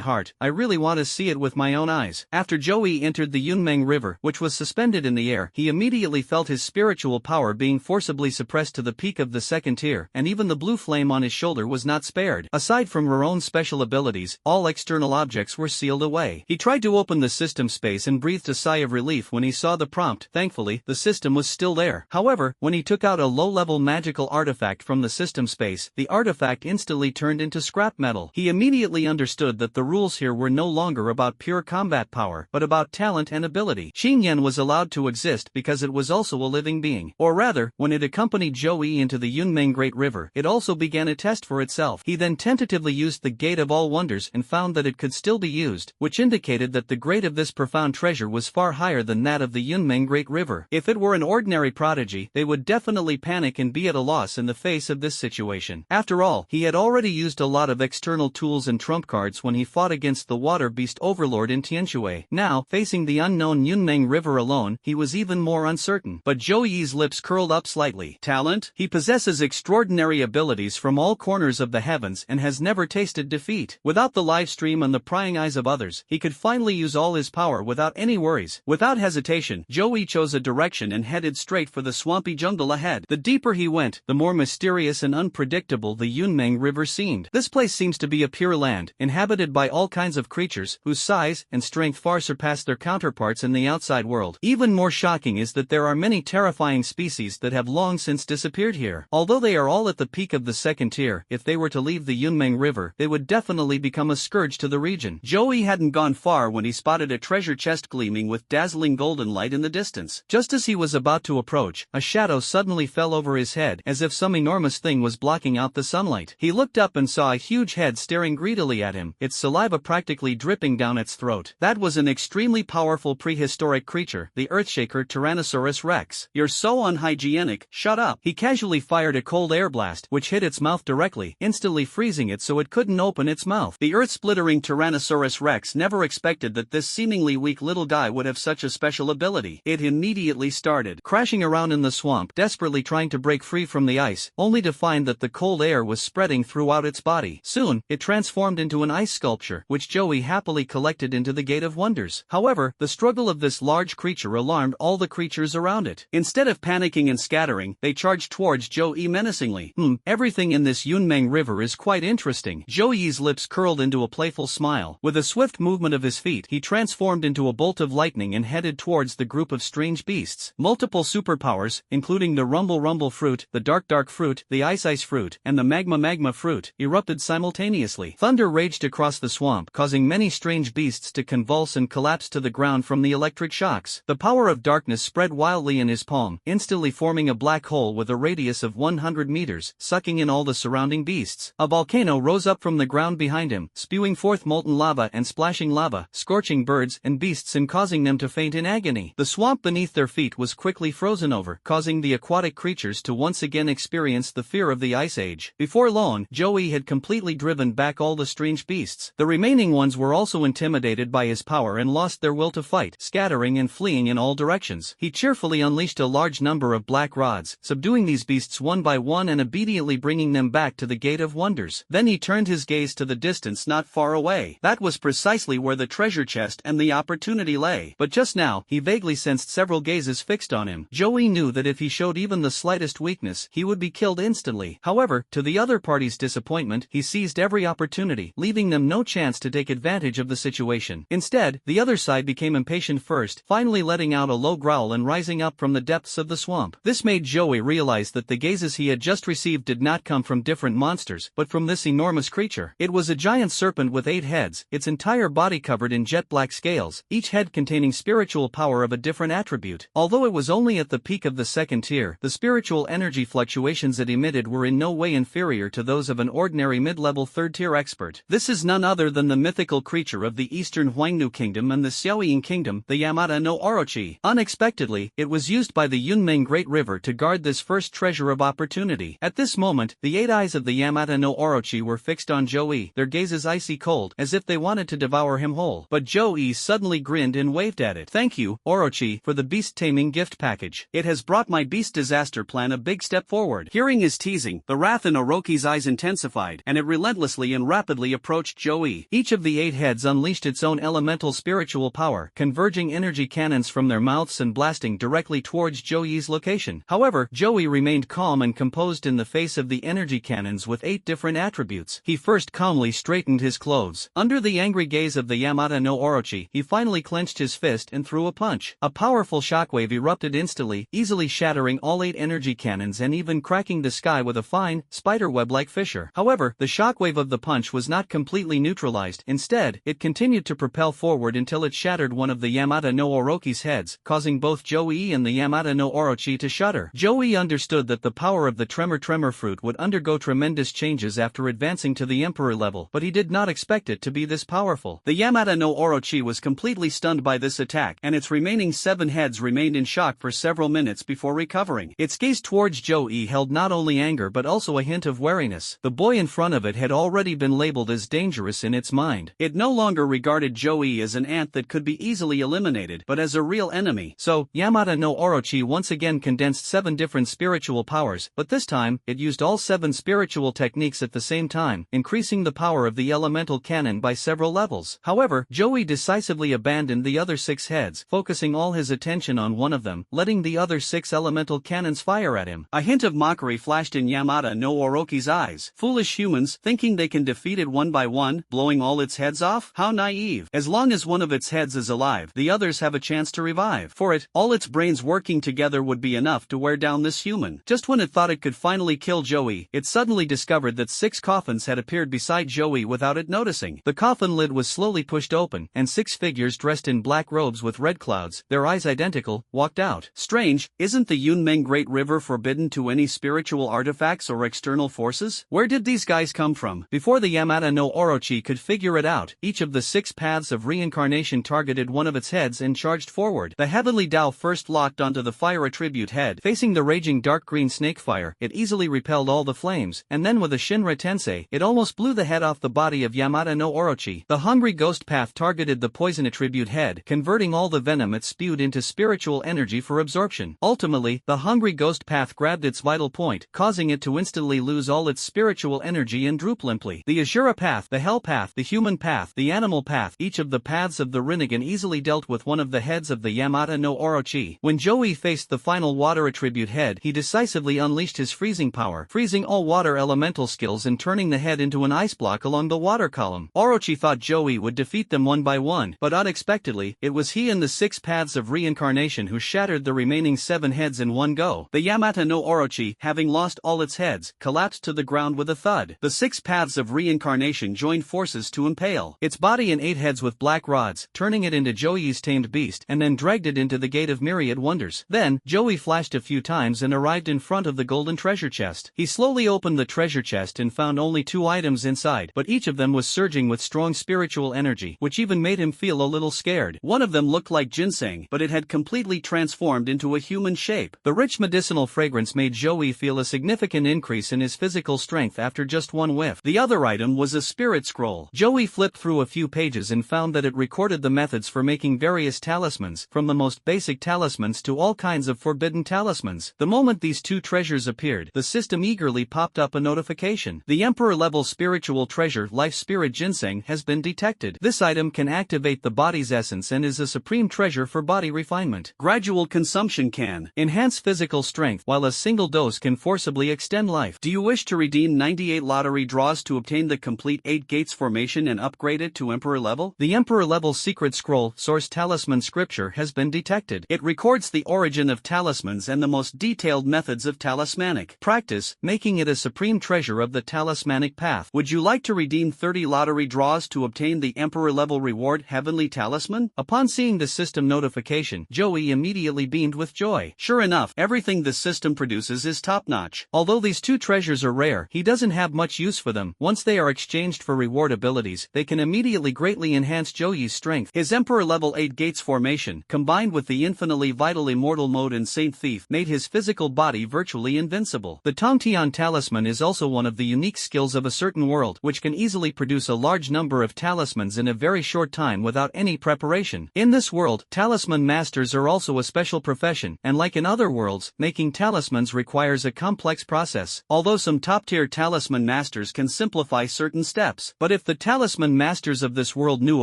heart. I really want to see it with my own eyes. After Joey entered the Yunmeng River, which was suspended in the air, he immediately felt his spiritual power being forcibly suppressed to the peak of the second tier, and even the blue flame on his shoulder was not spared. Aside from her own special abilities, all external objects were sealed away. He tried to open the system space and breathed a sigh of relief when he saw the prompt. Thankfully, the system was still there. However, when he took out a low-level magical artifact from the system space, the artifact instantly turned into scrap metal. He immediately understood that the rules here were no longer about pure combat power, but about talent and ability. Xingyan was allowed to exist because it was also a living being. Or rather, when it accompanied Joey into the Yunmeng Great River, it also began a test for itself. He then tentatively used the Gate of All Wonders and found that it could still be used, which indicated that the grade of this profound treasure was far higher than that of the Yunmeng Great River. If it were an ordinary prodigy, they would definitely panic and be at a loss in the face of this situation. After all, he had already used a lot of external tools and trump cards when he fought against the water beast overlord in Tianshui. Now, facing the unknown Yunmeng River alone, he was even more uncertain. But Zhou Yi's lips curled up slightly. Talent? He possesses extraordinary abilities from all corners of the heavens and has never tasted defeat. Without the live stream and the prying eyes of others, he could finally use all his power without any worries. Without hesitation, Zhou Yi chose a direction and headed straight for the swampy jungle ahead. The deeper he went, the more mysterious and unpredictable the Yunmeng River seemed. This place seems to be a pure land, inhabited by all kinds of creatures whose size and strength far surpass their counterparts in the outside world. Even more shocking is that there are many terrifying species that have long since disappeared here. Although they are all at the peak of the second tier, if they were to leave the Yunmeng River, they would definitely become a scourge to the region. Joey hadn't gone far when he spotted a treasure chest gleaming with dazzling golden light in the distance. Just as he was about to approach, a shadow suddenly fell over his head, as if some enormous thing was blocking out the sunlight. He looked up and saw a huge head staring greedily at him, its saliva practically dripping down its throat. That was an extremely powerful prehistoric creature, the Earthshaker Tyrannosaurus Rex. You're so unhygienic, shut up. He casually fired a cold air blast, which hit its mouth directly, instantly freezing it so it couldn't open its mouth. The earth-splittering Tyrannosaurus Rex never expected that this seemingly weak little guy would have such a special ability. It immediately started crashing around in the swamp, desperately trying to break free from the ice, only to find that the cold air was spreading throughout its body. Soon, it transformed into an ice sculpture, which Joey happily collected into the Gate of Wonders. However, the struggle of this large large creature alarmed all the creatures around it. Instead of panicking and scattering, they charged towards Zhou menacingly. Everything in this Yunmeng River is quite interesting. Zhou's lips curled into a playful smile. With a swift movement of his feet, he transformed into a bolt of lightning and headed towards the group of strange beasts. Multiple superpowers, including the Rumble fruit, the Dark fruit, the Ice fruit, and the Magma fruit, erupted simultaneously. Thunder raged across the swamp, causing many strange beasts to convulse and collapse to the ground from the electric shocks. The power of darkness spread wildly in his palm, instantly forming a black hole with a radius of 100 meters, sucking in all the surrounding beasts. A volcano rose up from the ground behind him, spewing forth molten lava and splashing lava, scorching birds and beasts and causing them to faint in agony. The swamp beneath their feet was quickly frozen over, causing the aquatic creatures to once again experience the fear of the Ice Age. Before long, Zhou had completely driven back all the strange beasts. The remaining ones were also intimidated by his power and lost their will to fight, scattering and fleeing in all directions. He cheerfully unleashed a large number of black rods, subduing these beasts one by one and obediently bringing them back to the Gate of Wonders. Then he turned his gaze to the distance not far away. That was precisely where the treasure chest and the opportunity lay. But just now, he vaguely sensed several gazes fixed on him. Zhou knew that if he showed even the slightest weakness, he would be killed instantly. However, to the other party's disappointment, he seized every opportunity, leaving them no chance to take advantage of the situation. Instead, the other side became impatient first, finally letting out a low growl and rising up from the depths of the swamp. This made Zhou realize that the gazes he had just received did not come from different monsters, but from this enormous creature. It was a giant serpent with 8 heads, its entire body covered in jet black scales, each head containing spiritual power of a different attribute. Although it was only at the peak of the second tier, the spiritual energy fluctuations it emitted were in no way inferior to those of an ordinary mid-level third-tier expert. This is none other than the mythical creature of the Eastern Huangnu Kingdom and the Xiaoying Kingdom, the Yamata no Orochi. Unexpectedly, it was used by the Yunmeng Great River to guard this first treasure of opportunity. At this moment, the 8 eyes of the Yamata no Orochi were fixed on Zhou, their gazes icy cold, as if they wanted to devour him whole. But Zhou suddenly grinned and waved at it. "Thank you, Orochi, for the beast-taming gift package. It has brought my beast disaster plan a big step forward." Hearing his teasing, the wrath in Orochi's eyes intensified, and it relentlessly and rapidly approached Zhou. Each of the 8 heads unleashed its own elemental spiritual power, converging energy cannons from their mouths and blasting directly towards Zhou's location. However, Zhou remained calm and composed in the face of the energy cannons with 8 different attributes. He first calmly straightened his clothes. Under the angry gaze of the Yamata no Orochi, he finally clenched his fist and threw a punch. A powerful shockwave erupted instantly, easily shattering all 8 energy cannons and even cracking the sky with a fine, spiderweb-like fissure. However, the shockwave of the punch was not completely neutralized. Instead, it continued to propel forward until it shattered one of the Yamata no Orochi's heads, causing both Zhou and the Yamata no Orochi to shudder. Zhou understood that the power of the Tremor fruit would undergo tremendous changes after advancing to the Emperor level, but he did not expect it to be this powerful. The Yamata no Orochi was completely stunned by this attack, and its remaining 7 heads remained in shock for several minutes before recovering. Its gaze towards Zhou held not only anger but also a hint of wariness. The boy in front of it had already been labeled as dangerous in its mind. It no longer regarded Zhou as an ant that could be easily eliminated, but as a real enemy. So, Yamata no Orochi once again condensed 7 different spiritual powers, but this time, it used all 7 spiritual techniques at the same time, increasing the power of the elemental cannon by several levels. However, Zhou decisively abandoned the other 6 heads, focusing all his attention on one of them, letting the other 6 elemental cannons fire at him. A hint of mockery flashed in Yamata no Orochi's eyes. Foolish humans, thinking they can defeat it one by one, blowing all its heads off? How naive. As long as one of its heads is alive, the others have a chance to revive. For it, all its brains working together would be enough to wear down this human. Just when it thought it could finally kill Zhou, it suddenly discovered that 6 coffins had appeared beside Zhou without it noticing. The coffin lid was slowly pushed open, and 6 figures dressed in black robes with red clouds, their eyes identical, walked out. Strange, isn't the Yunmeng Great River forbidden to any spiritual artifacts or external forces? Where did these guys come from? Before the Yamata no Orochi could figure it out, each of the 6 paths of reincarnation targeted one of its heads and charged forward. The heavenly Tao first locked onto the fire attribute head. Facing the raging dark green snake fire, it easily repelled all the flames, and then with a Shinra Tensei, it almost blew the head off the body of Yamata no Orochi. The hungry ghost path targeted the poison attribute head, converting all the venom it spewed into spiritual energy for absorption. Ultimately, the hungry ghost path grabbed its vital point, causing it to instantly lose all its spiritual energy and droop limply. The Ashura path, the hell path, the human path, the animal path, each of the paths of the Rinnegan easily dealt with one of them the heads of the Yamata no Orochi. When Joey faced the final water attribute head, he decisively unleashed his freezing power, freezing all water elemental skills and turning the head into an ice block along the water column. Orochi thought Joey would defeat them one by one, but unexpectedly, it was he and the 6 paths of reincarnation who shattered the remaining 7 heads in one go. The Yamata no Orochi, having lost all its heads, collapsed to the ground with a thud. The 6 paths of reincarnation joined forces to impale its body in 8 heads with black rods, turning it into Joey's tamed beast, and then dragged it into the Gate of Myriad Wonders. Then, Joey flashed a few times and arrived in front of the golden treasure chest. He slowly opened the treasure chest and found only 2 items inside, but each of them was surging with strong spiritual energy, which even made him feel a little scared. One of them looked like ginseng, but it had completely transformed into a human shape. The rich medicinal fragrance made Joey feel a significant increase in his physical strength after just one whiff. The other item was a spirit scroll. Joey flipped through a few pages and found that it recorded the methods for making various talismans, from the most basic talismans to all kinds of forbidden talismans. The moment these 2 treasures appeared, the system eagerly popped up a notification. The Emperor-level spiritual treasure Life Spirit Ginseng has been detected. This item can activate the body's essence and is a supreme treasure for body refinement. Gradual consumption can enhance physical strength, while a single dose can forcibly extend life. Do you wish to redeem 98 lottery draws to obtain the complete 8 Gates formation and upgrade it to Emperor level? The Emperor level secret scroll Source Talisman Scripture has been detected. It records the origin of talismans and the most detailed methods of talismanic practice, making it a supreme treasure of the talismanic path. Would you like to redeem 30 lottery draws to obtain the Emperor level reward Heavenly Talisman? Upon seeing the system notification, Joey immediately beamed with joy. Sure enough, everything the system produces is top-notch. Although these 2 treasures are rare, he doesn't have much use for them. Once they are exchanged for reward abilities, they can immediately greatly enhance Joey's strength. His Emperor level 8 Gates formation, combined with the infinitely vital immortal mode in Saint Thief, made his physical body virtually invincible. The Tongtian Talisman is also one of the unique skills of a certain world, which can easily produce a large number of talismans in a very short time without any preparation. In this world, talisman masters are also a special profession, and like in other worlds, making talismans requires a complex process. Although some top-tier talisman masters can simplify certain steps, but if the talisman masters of this world knew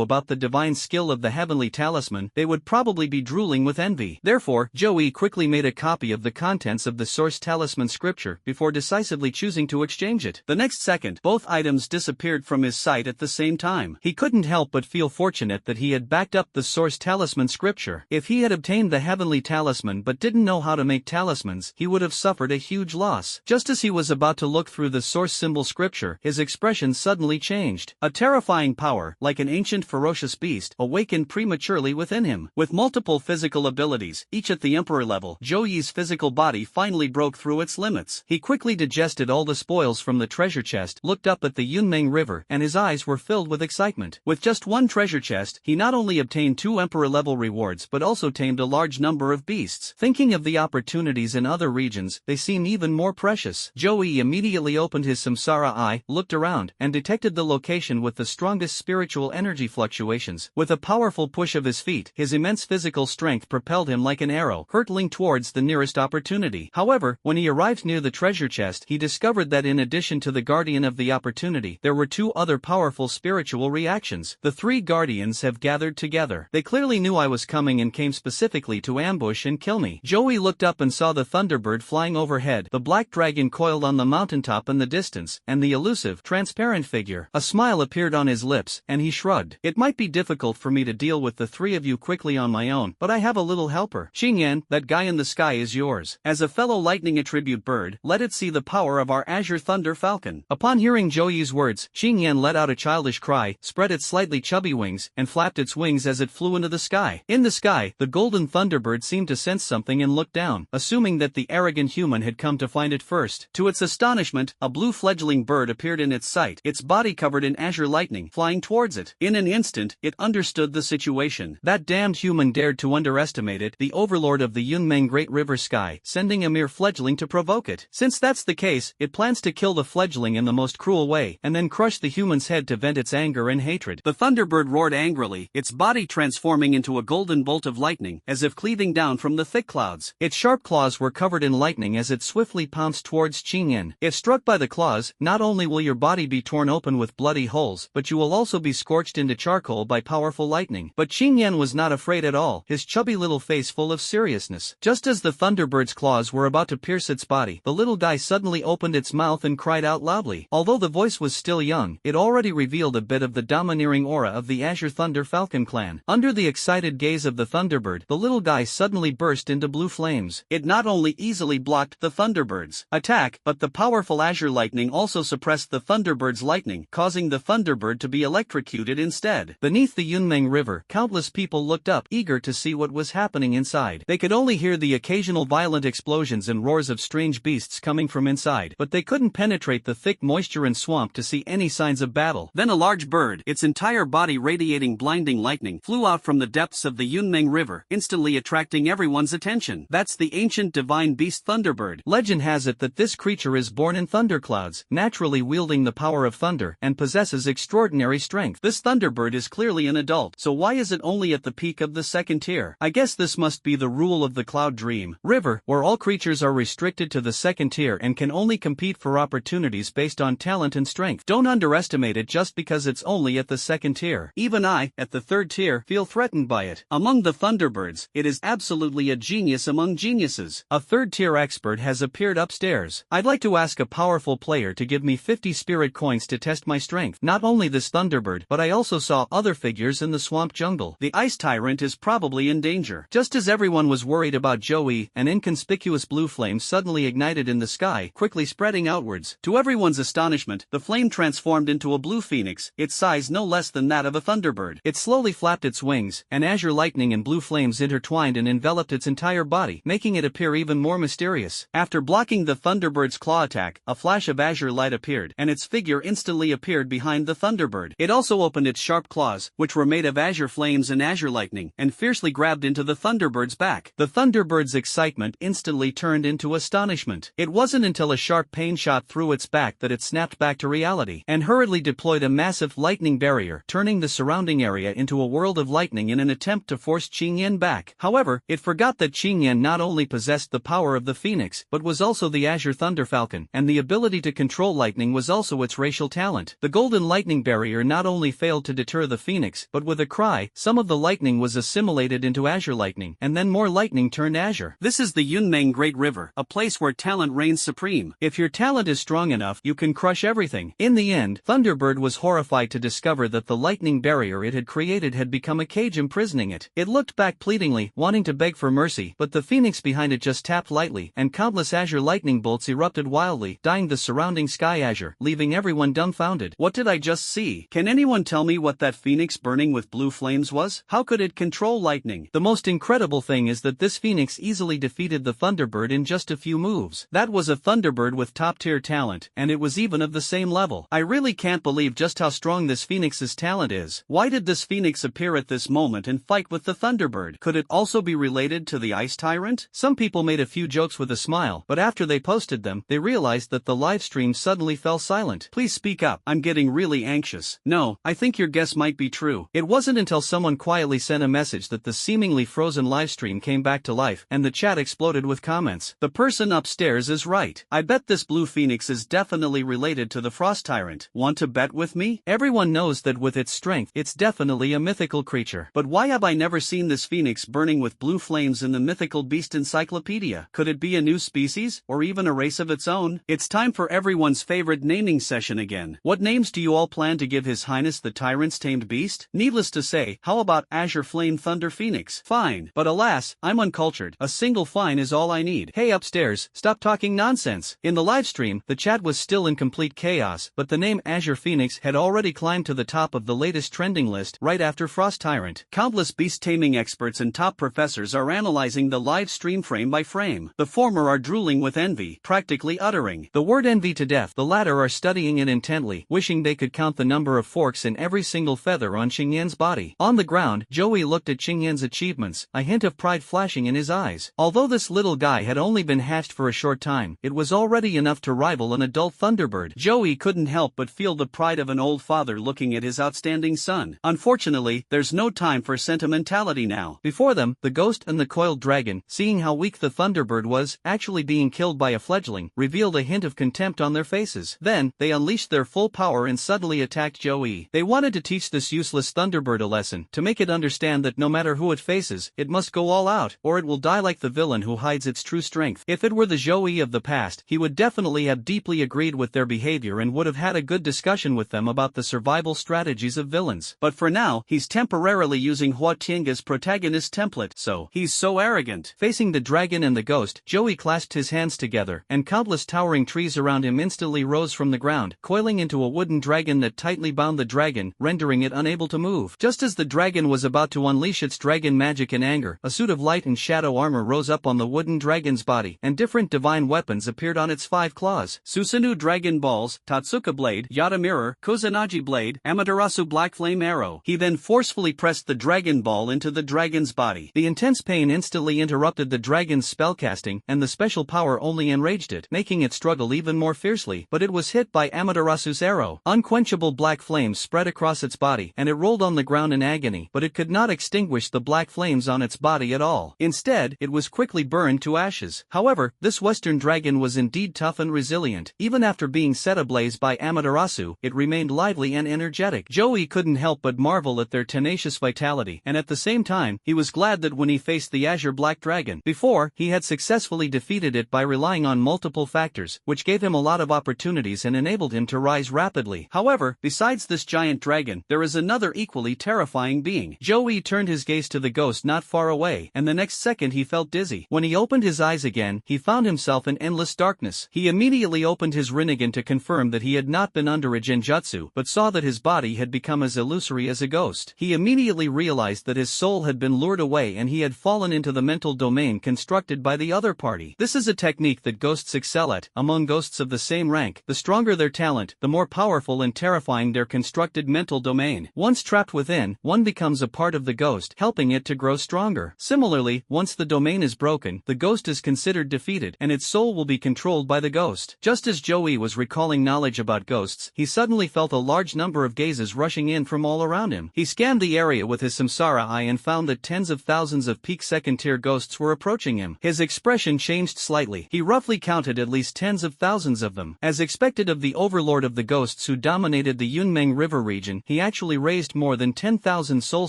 about the divine skill of the heavenly talisman, they would probably be drooling with envy. Therefore, Joey quickly made a copy of the contents of the Source Talisman Scripture before decisively choosing to exchange it. The next second, both items disappeared from his sight at the same time. He couldn't help but feel fortunate that he had backed up the Source Talisman Scripture. If he had obtained the heavenly talisman but didn't know how to make talismans, he would have suffered a huge loss. Just as he was about to look through the source symbol scripture, his expression suddenly changed. A terrifying power, like an ancient ferocious beast, awakened prematurely within him. With multiple physical abilities, each at the Emperor level, Joey's physical body finally broke through its limits. He quickly digested all the spoils from the treasure chest, looked up at the Yunmeng River, and his eyes were filled with excitement. With just one treasure chest, he not only obtained 2 Emperor level rewards but also tamed a large number of beasts. Thinking of the opportunities in other regions, they seem even more precious. Joey immediately opened his samsara eye, looked around, and detected the location with the strongest spiritual energy fluctuations. With a powerful push of his feet, his immense physical strength propelled him like an arrow, hurtling towards the nearest opportunity. However, when he arrived near the treasure chest, he discovered that in addition to the guardian of the opportunity, there were 2 other powerful spiritual reactions. The 3 guardians have gathered together. They clearly knew I was coming and came specifically to ambush and kill me. Joey looked up and saw the Thunderbird flying overhead, the black dragon coiled on the mountaintop in the distance, and the elusive, transparent figure. A smile appeared on his lips, and he shrugged. It might be difficult for me to deal with the 3 of you quickly on my own, but I have a little helper. Xingyan, that guy in the sky is yours. As a fellow lightning attribute bird, let it see the power of our azure thunder falcon. Upon hearing Joey's words, Xingyan let out a childish cry, spread its slightly chubby wings, and flapped its wings as it flew into the sky. In the sky, the golden thunderbird seemed to sense something and looked down, assuming that the arrogant human had come to find it first. To its astonishment, a blue fledgling bird appeared in its sight, its body covered in azure lightning, flying towards it. In an instant, it understood the situation. That damned human dared to underestimate it, the overlord of the Yunmeng Great River Sky, sending a mere fledgling to provoke it. Since that's the case, it plans to kill the fledgling in the most cruel way, and then crush the human's head to vent its anger and hatred. The thunderbird roared angrily, its body transforming into a golden bolt of lightning, as if cleaving down from the thick clouds. Its sharp claws were covered in lightning as it swiftly pounced towards Qingyan. If struck by the claws, not only will your body be torn open with bloody holes, but you will also be scorched into charcoal by powerful lightning. But Qingyan was not not afraid at all, his chubby little face full of seriousness. Just as the Thunderbird's claws were about to pierce its body, the little guy suddenly opened its mouth and cried out loudly. Although the voice was still young, it already revealed a bit of the domineering aura of the Azure Thunder Falcon clan. Under the excited gaze of the Thunderbird, the little guy suddenly burst into blue flames. It not only easily blocked the Thunderbird's attack, but the powerful Azure Lightning also suppressed the Thunderbird's lightning, causing the Thunderbird to be electrocuted instead. Beneath the Yunmeng River, countless people looked up, eager to see what was happening inside. They could only hear the occasional violent explosions and roars of strange beasts coming from inside, but they couldn't penetrate the thick moisture and swamp to see any signs of battle. Then a large bird, its entire body radiating blinding lightning, flew out from the depths of the Yunmeng River, instantly attracting everyone's attention. That's the ancient divine beast Thunderbird. Legend has it that this creature is born in thunderclouds, naturally wielding the power of thunder, and possesses extraordinary strength. This Thunderbird is clearly an adult, so why is it only at the peak of the second tier? I guess this must be the rule of the Cloud Dream River, where all creatures are restricted to the second tier and can only compete for opportunities based on talent and strength. Don't underestimate it just because it's only at the second tier. Even I, at the third tier, feel threatened by it. Among the Thunderbirds, it is absolutely a genius among geniuses. A third tier expert has appeared upstairs. I'd like to ask a powerful player to give me 50 spirit coins to test my strength. Not only this Thunderbird, but I also saw other figures in the swamp jungle. The ice tyrant is probably in danger. Just as everyone was worried about Joey, an inconspicuous blue flame suddenly ignited in the sky, quickly spreading outwards. To everyone's astonishment, the flame transformed into a blue phoenix, its size no less than that of a Thunderbird. It slowly flapped its wings, and azure lightning and blue flames intertwined and enveloped its entire body, making it appear even more mysterious. After blocking the Thunderbird's claw attack, a flash of azure light appeared, and its figure instantly appeared behind the Thunderbird. It also opened its sharp claws, which were made of azure flames and azure lightning, and fiercely grabbed into the Thunderbird's back. The Thunderbird's excitement instantly turned into astonishment. It wasn't until a sharp pain shot through its back that it snapped back to reality, and hurriedly deployed a massive lightning barrier, turning the surrounding area into a world of lightning in an attempt to force Qingyan back. However, it forgot that Qingyan not only possessed the power of the Phoenix, but was also the Azure Thunder Falcon, and the ability to control lightning was also its racial talent. The golden lightning barrier not only failed to deter the Phoenix, but with a cry, some of the lightning was assimilated into azure lightning, and then more lightning turned azure. This is the Yunmeng Great River, a place where talent reigns supreme. If your talent is strong enough, you can crush everything. In the end, Thunderbird was horrified to discover that the lightning barrier it had created had become a cage imprisoning it. It looked back pleadingly, wanting to beg for mercy, but the Phoenix behind it just tapped lightly, and countless azure lightning bolts erupted wildly, dyeing the surrounding sky azure, leaving everyone dumbfounded. What did I just see? Can anyone tell me what that Phoenix burning with blue flames was? How could it control lightning? The most incredible thing is that this Phoenix easily defeated the Thunderbird in just a few moves. That was a Thunderbird with top-tier talent, and it was even of the same level. I really can't believe just how strong this Phoenix's talent is. Why did this Phoenix appear at this moment and fight with the Thunderbird? Could it also be related to the Ice Tyrant? Some people made a few jokes with a smile, but after they posted them, they realized that the live stream suddenly fell silent. Please speak up, I'm getting really anxious. No, I think your guess might be true. It wasn't until someone quietly sent a message that the seemingly frozen livestream came back to life, and the chat exploded with comments. The person upstairs is right. I bet this blue Phoenix is definitely related to the Frost Tyrant. Want to bet with me? Everyone knows that with its strength, it's definitely a mythical creature. But why have I never seen this Phoenix burning with blue flames in the Mythical Beast Encyclopedia? Could it be a new species, or even a race of its own? It's time for everyone's favorite naming session again. What names do you all plan to give His Highness the Tyrant's tamed beast? Needless to say, how about Azure Flame Thunder Phoenix? Fine, but alas, I'm uncultured. A single fine is all I need. Hey upstairs, stop talking nonsense. In the livestream, the chat was still in complete chaos, but the name Azure Phoenix had already climbed to the top of the latest trending list right after Frost Tyrant. Countless beast taming experts and top professors are analyzing the live stream frame by frame. The former are drooling with envy, practically uttering the word envy to death. The latter are studying it intently, wishing they could count the number of forks in every single feather on Qingyan's body. On the ground, Joey looked at Qingyan's achievements, a hint of pride flashing in his eyes. Although this little guy had only been hatched for a short time, it was already enough to rival an adult Thunderbird. Joey couldn't help but feel the pride of an old father looking at his outstanding son. Unfortunately, there's no time for sentimentality now. Before them, the ghost and the coiled dragon, seeing how weak the Thunderbird was, actually being killed by a fledgling, revealed a hint of contempt on their faces. Then, they unleashed their full power and suddenly attacked Joey. They wanted to teach this useless Thunderbird a lesson, to make it understand understand that no matter who it faces, it must go all out, or it will die like the villain who hides its true strength. If it were the Joey of the past, he would definitely have deeply agreed with their behavior and would have had a good discussion with them about the survival strategies of villains. But for now, he's temporarily using Hua Tianga's protagonist template, so he's so arrogant. Facing the dragon and the ghost, Joey clasped his hands together, and countless towering trees around him instantly rose from the ground, coiling into a wooden dragon that tightly bound the dragon, rendering it unable to move. Just as the dragon was about to unleash its dragon magic in anger, a suit of light and shadow armor rose up on the wooden dragon's body, and different divine weapons appeared on its 5 claws. Susanoo Dragon Balls, Tatsuka Blade, Yata Mirror, Kusanagi Blade, Amaterasu Black Flame Arrow. He then forcefully pressed the dragon ball into the dragon's body. The intense pain instantly interrupted the dragon's spellcasting, and the special power only enraged it, making it struggle even more fiercely, but it was hit by Amaterasu's arrow. Unquenchable black flames spread across its body, and it rolled on the ground in agony, but it could not extinguish the black flames on its body at all. Instead, it was quickly burned to ashes. However, this western dragon was indeed tough and resilient. Even after being set ablaze by Amaterasu, it remained lively and energetic. Joey couldn't help but marvel at their tenacious vitality, and at the same time, he was glad that when he faced the Azure Black Dragon before, he had successfully defeated it by relying on multiple factors, which gave him a lot of opportunities and enabled him to rise rapidly. However, besides this giant dragon, there is another equally terrifying being. Joey turned his gaze to the ghost not far away, and the next second he felt dizzy. When he opened his eyes again, he found himself in endless darkness. He immediately opened his Rinnegan to confirm that he had not been under a genjutsu, but saw that his body had become as illusory as a ghost. He immediately realized that his soul had been lured away and he had fallen into the mental domain constructed by the other party. This is a technique that ghosts excel at. Among ghosts of the same rank, the stronger their talent, the more powerful and terrifying their constructed mental domain. Once trapped within, one becomes a part of the ghost, helping it to grow stronger. Similarly, once the domain is broken, the ghost is considered defeated, and its soul will be controlled by the ghost. Just as Joey was recalling knowledge about ghosts, he suddenly felt a large number of gazes rushing in from all around him. He scanned the area with his samsara eye and found that tens of thousands of peak second-tier ghosts were approaching him. His expression changed slightly. He roughly counted at least tens of thousands of them. As expected of the overlord of the ghosts who dominated the Yunmeng River region, he actually raised more than 10,000 soul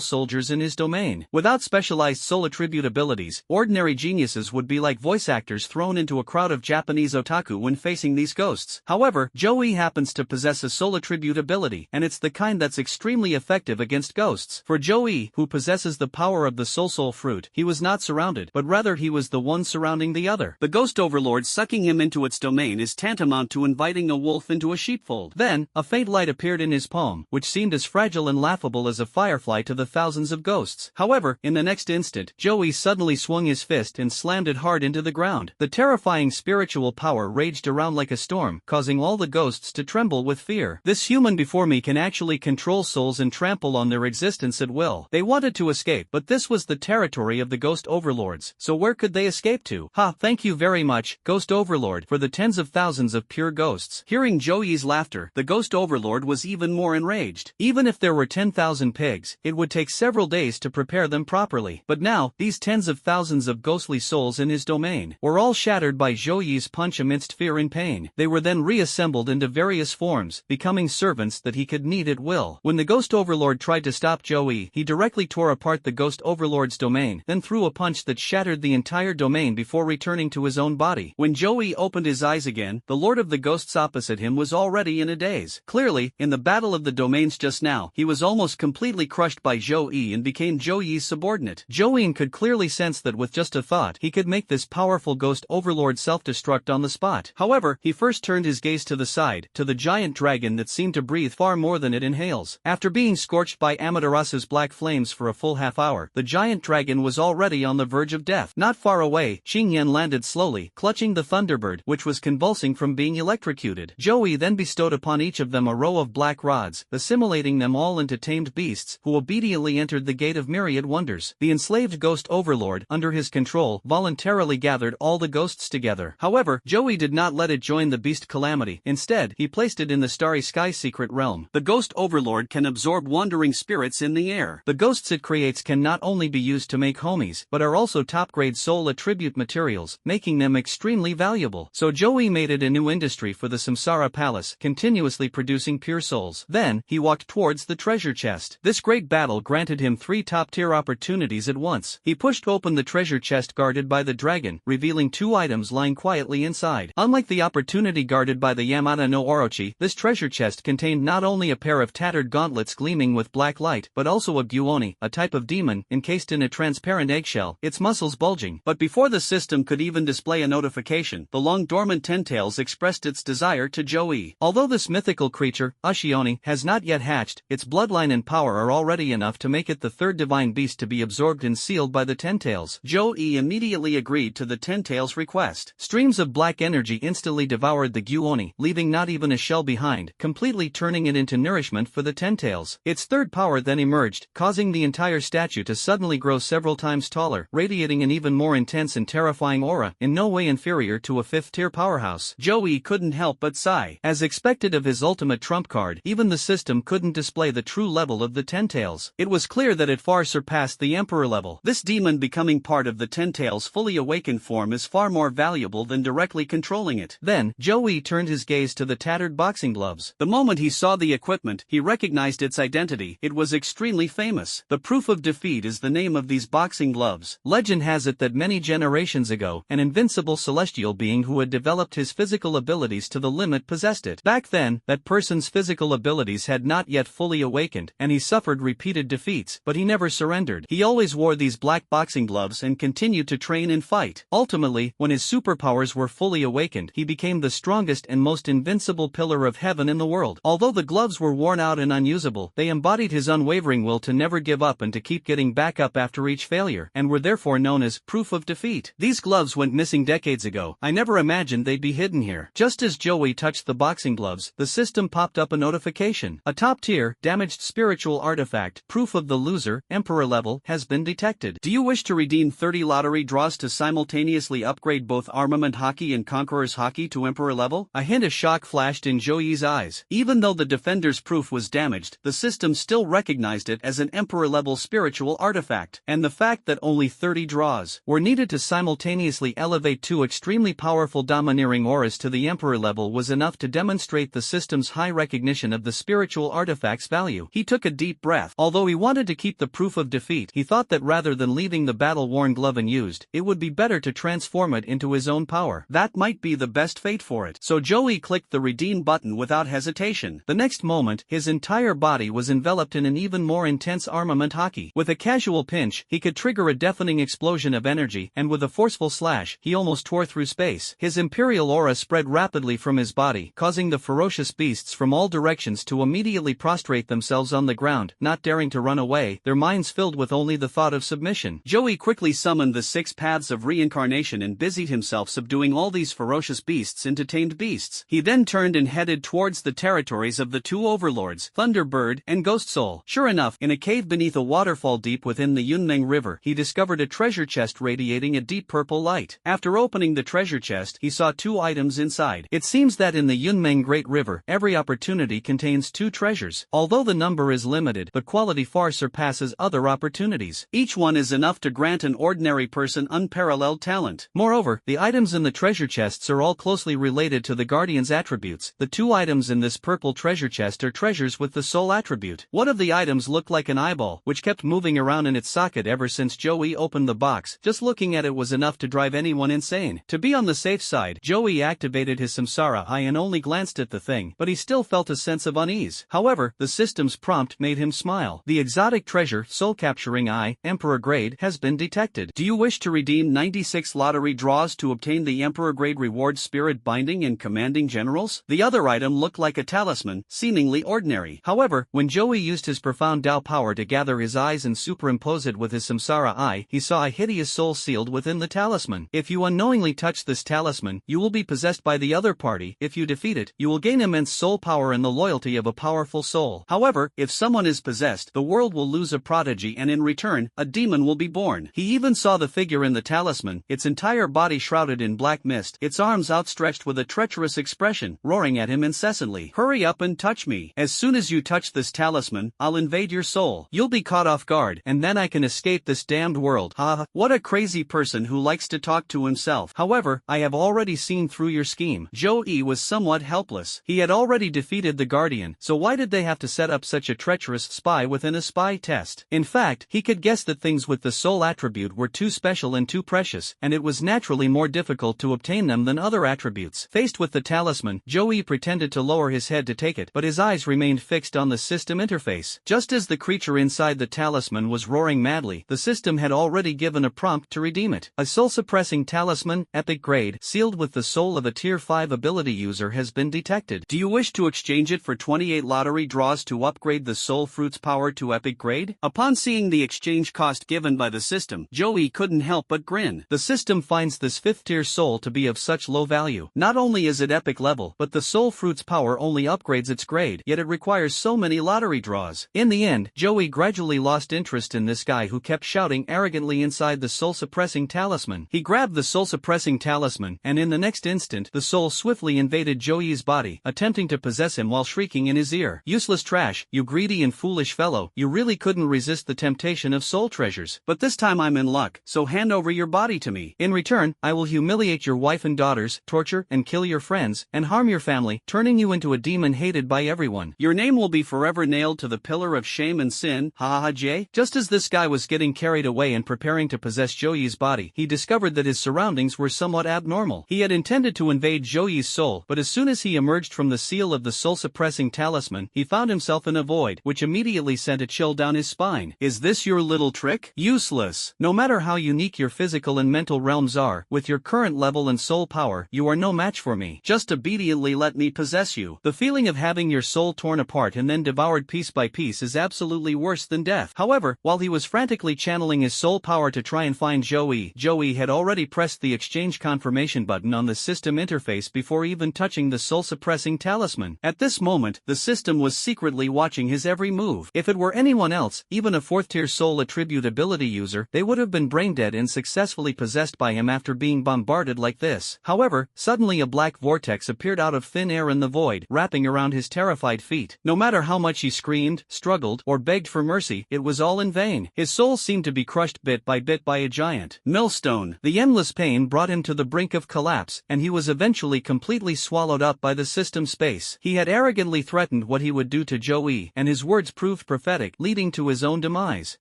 soldiers in his domain. Without specialized soul attribute abilities, ordinary geniuses would be like voice actors thrown into a crowd of Japanese otaku when facing these ghosts. However, Joey happens to possess a soul attribute ability, and it's the kind that's extremely effective against ghosts. For Joey, who possesses the power of the soul fruit, he was not surrounded, but rather he was the one surrounding the other. The ghost overlord sucking him into its domain is tantamount to inviting a wolf into a sheepfold. Then, a faint light appeared in his palm, which seemed as fragile and laughable as a firefly to the thousands of ghosts. However, in the next instant, Joey suddenly swung his fist and slammed it hard into the ground. The terrifying spiritual power raged around like a storm, causing all the ghosts to tremble with fear. This human before me can actually control souls and trample on their existence at will. They wanted to escape, but this was the territory of the ghost overlords, so where could they escape to? Ha, thank you very much, ghost overlord, for the tens of thousands of pure ghosts. Hearing Joey's laughter, the ghost overlord was even more enraged. Even if there were 10,000 pigs, it would take several days to prepare them properly. But now, these tens of thousands of ghostly souls in his domain were all shattered by Joey's punch amidst fear and pain. They were then reassembled into various forms, becoming servants that he could need at will. When the ghost overlord tried to stop Joey, he directly tore apart the ghost overlord's domain, then threw a punch that shattered the entire domain before returning to his own body. When Joey opened his eyes again, the lord of the ghosts opposite him was already in a daze. Clearly, in the battle of the domains just now, he was almost completely crushed by Joey and became Joey's subordinate. Joey could clearly sense that with just a thought, he could make this powerful ghost overlord self-destruct on the spot. However, he first turned his gaze to the side, to the giant dragon that seemed to breathe far more than it inhales. After being scorched by Amaterasu's black flames for a full half hour, the giant dragon was already on the verge of death. Not far away, Qingyan landed slowly, clutching the Thunderbird, which was convulsing from being electrocuted. Joey then bestowed upon each of them a row of black rods, assimilating them all into tamed beasts, who obediently entered the Gate of Myriad Wonders. The enslaved ghost overlord, under his control, voluntarily gathered all the ghosts together. However, Joey did not let it join the beast calamity. Instead, he placed it in the Starry Sky secret realm. The ghost overlord can absorb wandering spirits in the air. The ghosts it creates can not only be used to make homies, but are also top-grade soul attribute materials, making them extremely valuable. So Joey made it a new industry for the Samsara Palace, continuously producing pure souls. Then, he walked towards the treasure chest. This great battle granted granted him 3 top-tier opportunities at once. He pushed open the treasure chest guarded by the dragon, revealing 2 items lying quietly inside. Unlike the opportunity guarded by the Yamata no Orochi, this treasure chest contained not only a pair of tattered gauntlets gleaming with black light, but also a Guoni, a type of demon, encased in a transparent eggshell, its muscles bulging. But before the system could even display a notification, the long-dormant Ten-Tails expressed its desire to Joey. Although this mythical creature, Ushioni, has not yet hatched, its bloodline and power are already enough to make it the 3rd divine beast to be absorbed and sealed by the Ten-Tails. Joey immediately agreed to the Ten-Tails' request. Streams of black energy instantly devoured the Guoni, leaving not even a shell behind, completely turning it into nourishment for the Ten-Tails. Its 3rd power then emerged, causing the entire statue to suddenly grow several times taller, radiating an even more intense and terrifying aura, in no way inferior to a 5th-tier powerhouse. Joey couldn't help but sigh. As expected of his ultimate trump card, even the system couldn't display the true level of the Ten-Tails. It was clear that it far surpassed the Emperor level. This demon becoming part of the Ten-Tails' fully awakened form is far more valuable than directly controlling it. Then, Joey turned his gaze to the tattered boxing gloves. The moment he saw the equipment, he recognized its identity. It was extremely famous. The Proof of Defeat is the name of these boxing gloves. Legend has it that many generations ago, an invincible celestial being who had developed his physical abilities to the limit possessed it. Back then, that person's physical abilities had not yet fully awakened, and he suffered repeated defeats, but he never surrendered. He always wore these black boxing gloves and continued to train and fight. Ultimately, when his superpowers were fully awakened, he became the strongest and most invincible pillar of heaven in the world. Although the gloves were worn out and unusable, they embodied his unwavering will to never give up and to keep getting back up after each failure, and were therefore known as Proof of Defeat. These gloves went missing decades ago. I never imagined they'd be hidden here. Just as Joey touched the boxing gloves, the system popped up a notification. A top-tier, damaged spiritual artifact, Proof of the Loser, Emperor level, has been detected. Do you wish to redeem 30 lottery draws to simultaneously upgrade both Armament Haki and Conqueror's Haki to Emperor level? A hint of shock flashed in Joey's eyes. Even though the Defender's proof was damaged, the system still recognized it as an Emperor level spiritual artifact, and the fact that only 30 draws were needed to simultaneously elevate 2 extremely powerful domineering auras to the Emperor level was enough to demonstrate the system's high recognition of the spiritual artifact's value. He took a deep breath. Although he wanted to keep the Proof of Defeat, he thought that rather than leaving the battle-worn glove unused, it would be better to transform it into his own power. That might be the best fate for it. So Joey clicked the redeem button without hesitation. The next moment, his entire body was enveloped in an even more intense Armament Haki. With a casual pinch, he could trigger a deafening explosion of energy, and with a forceful slash, he almost tore through space. His imperial aura spread rapidly from his body, causing the ferocious beasts from all directions to immediately prostrate themselves on the ground, not daring to run away, their minds filled with only the thought of submission. Joey quickly summoned the 6 paths of reincarnation and busied himself subduing all these ferocious beasts into tamed beasts. He then turned and headed towards the territories of the 2 overlords, Thunderbird and Ghost Soul. Sure enough, in a cave beneath a waterfall deep within the Yunmeng River, he discovered a treasure chest radiating a deep purple light. After opening the treasure chest, he saw 2 items inside. It seems that in the Yunmeng Great River, every opportunity contains 2 treasures. Although the number is limited, the quality far surpasses other opportunities. Each one is enough to grant an ordinary person unparalleled talent. Moreover, the items in the treasure chests are all closely related to the Guardian's attributes. The 2 items in this purple treasure chest are treasures with the soul attribute. One of the items looked like an eyeball, which kept moving around in its socket ever since Joey opened the box. Just looking at it was enough to drive anyone insane. To be on the safe side, Joey activated his Samsara Eye and only glanced at the thing, but he still felt a sense of unease. However, the system's prompt made him smile. The exotic treasure, Soul Capturing Eye, Emperor Grade, has been detected. Do you wish to redeem 96 lottery draws to obtain the Emperor Grade reward Spirit Binding and Commanding Generals? The other item looked like a talisman, seemingly ordinary. However, when Joey used his profound Dao power to gather his eyes and superimpose it with his Samsara Eye, he saw a hideous soul sealed within the talisman. If you unknowingly touch this talisman, you will be possessed by the other party. If you defeat it, you will gain immense soul power and the loyalty of a powerful soul. However, if someone is possessed, the world will lose a prodigy and in return, a demon will be born. He even saw the figure in the talisman, its entire body shrouded in black mist, its arms outstretched with a treacherous expression, roaring at him incessantly. Hurry up and touch me. As soon as you touch this talisman, I'll invade your soul. You'll be caught off guard, and then I can escape this damned world. Ha! What a crazy person who likes to talk to himself. However, I have already seen through your scheme. Joey was somewhat helpless. He had already defeated the Guardian, so why did they have to set up such a treacherous spy within a spy eye test. In fact, he could guess that things with the soul attribute were too special and too precious, and it was naturally more difficult to obtain them than other attributes. Faced with the talisman, Joey pretended to lower his head to take it, but his eyes remained fixed on the system interface. Just as the creature inside the talisman was roaring madly, the system had already given a prompt to redeem it. A soul-suppressing talisman, epic grade, sealed with the soul of a tier 5 ability user has been detected. Do you wish to exchange it for 28 lottery draws to upgrade the soul fruit's power to epic grade? Upon seeing the exchange cost given by the system, Joey couldn't help but grin. The system finds this 5th tier soul to be of such low value. Not only is it epic level, but the soul fruit's power only upgrades its grade, yet it requires so many lottery draws. In the end, Joey gradually lost interest in this guy who kept shouting arrogantly inside the soul-suppressing talisman. He grabbed the soul-suppressing talisman, and in the next instant, the soul swiftly invaded Joey's body, attempting to possess him while shrieking in his ear. "Useless trash, you greedy and foolish fellow, you really couldn't resist the temptation of soul treasures. But this time I'm in luck, so hand over your body to me. In return, I will humiliate your wife and daughters, torture and kill your friends, and harm your family, turning you into a demon hated by everyone. Your name will be forever nailed to the pillar of shame and sin, ha ha ha Jay." Just as this guy was getting carried away and preparing to possess Joey's body, he discovered that his surroundings were somewhat abnormal. He had intended to invade Joey's soul, but as soon as he emerged from the seal of the soul-suppressing talisman, he found himself in a void, which immediately sent a chill down his spine. Is this your little trick? Useless. No matter how unique your physical and mental realms are, with your current level and soul power, you are no match for me. Just obediently let me possess you. The feeling of having your soul torn apart and then devoured piece by piece is absolutely worse than death. However, while he was frantically channeling his soul power to try and find Joey had already pressed the exchange confirmation button on the system interface before even touching the soul-suppressing talisman. At this moment, the system was secretly watching his every move. If it were anyone else, even a 4th tier soul attribute ability user, they would have been brain-dead and successfully possessed by him after being bombarded like this. However, suddenly a black vortex appeared out of thin air in the void, wrapping around his terrified feet. No matter how much he screamed, struggled, or begged for mercy, it was all in vain. His soul seemed to be crushed bit by a giant millstone. The endless pain brought him to the brink of collapse, and he was eventually completely swallowed up by the system space. He had arrogantly threatened what he would do to Joey, and his words proved prophetic, leading to his own demise.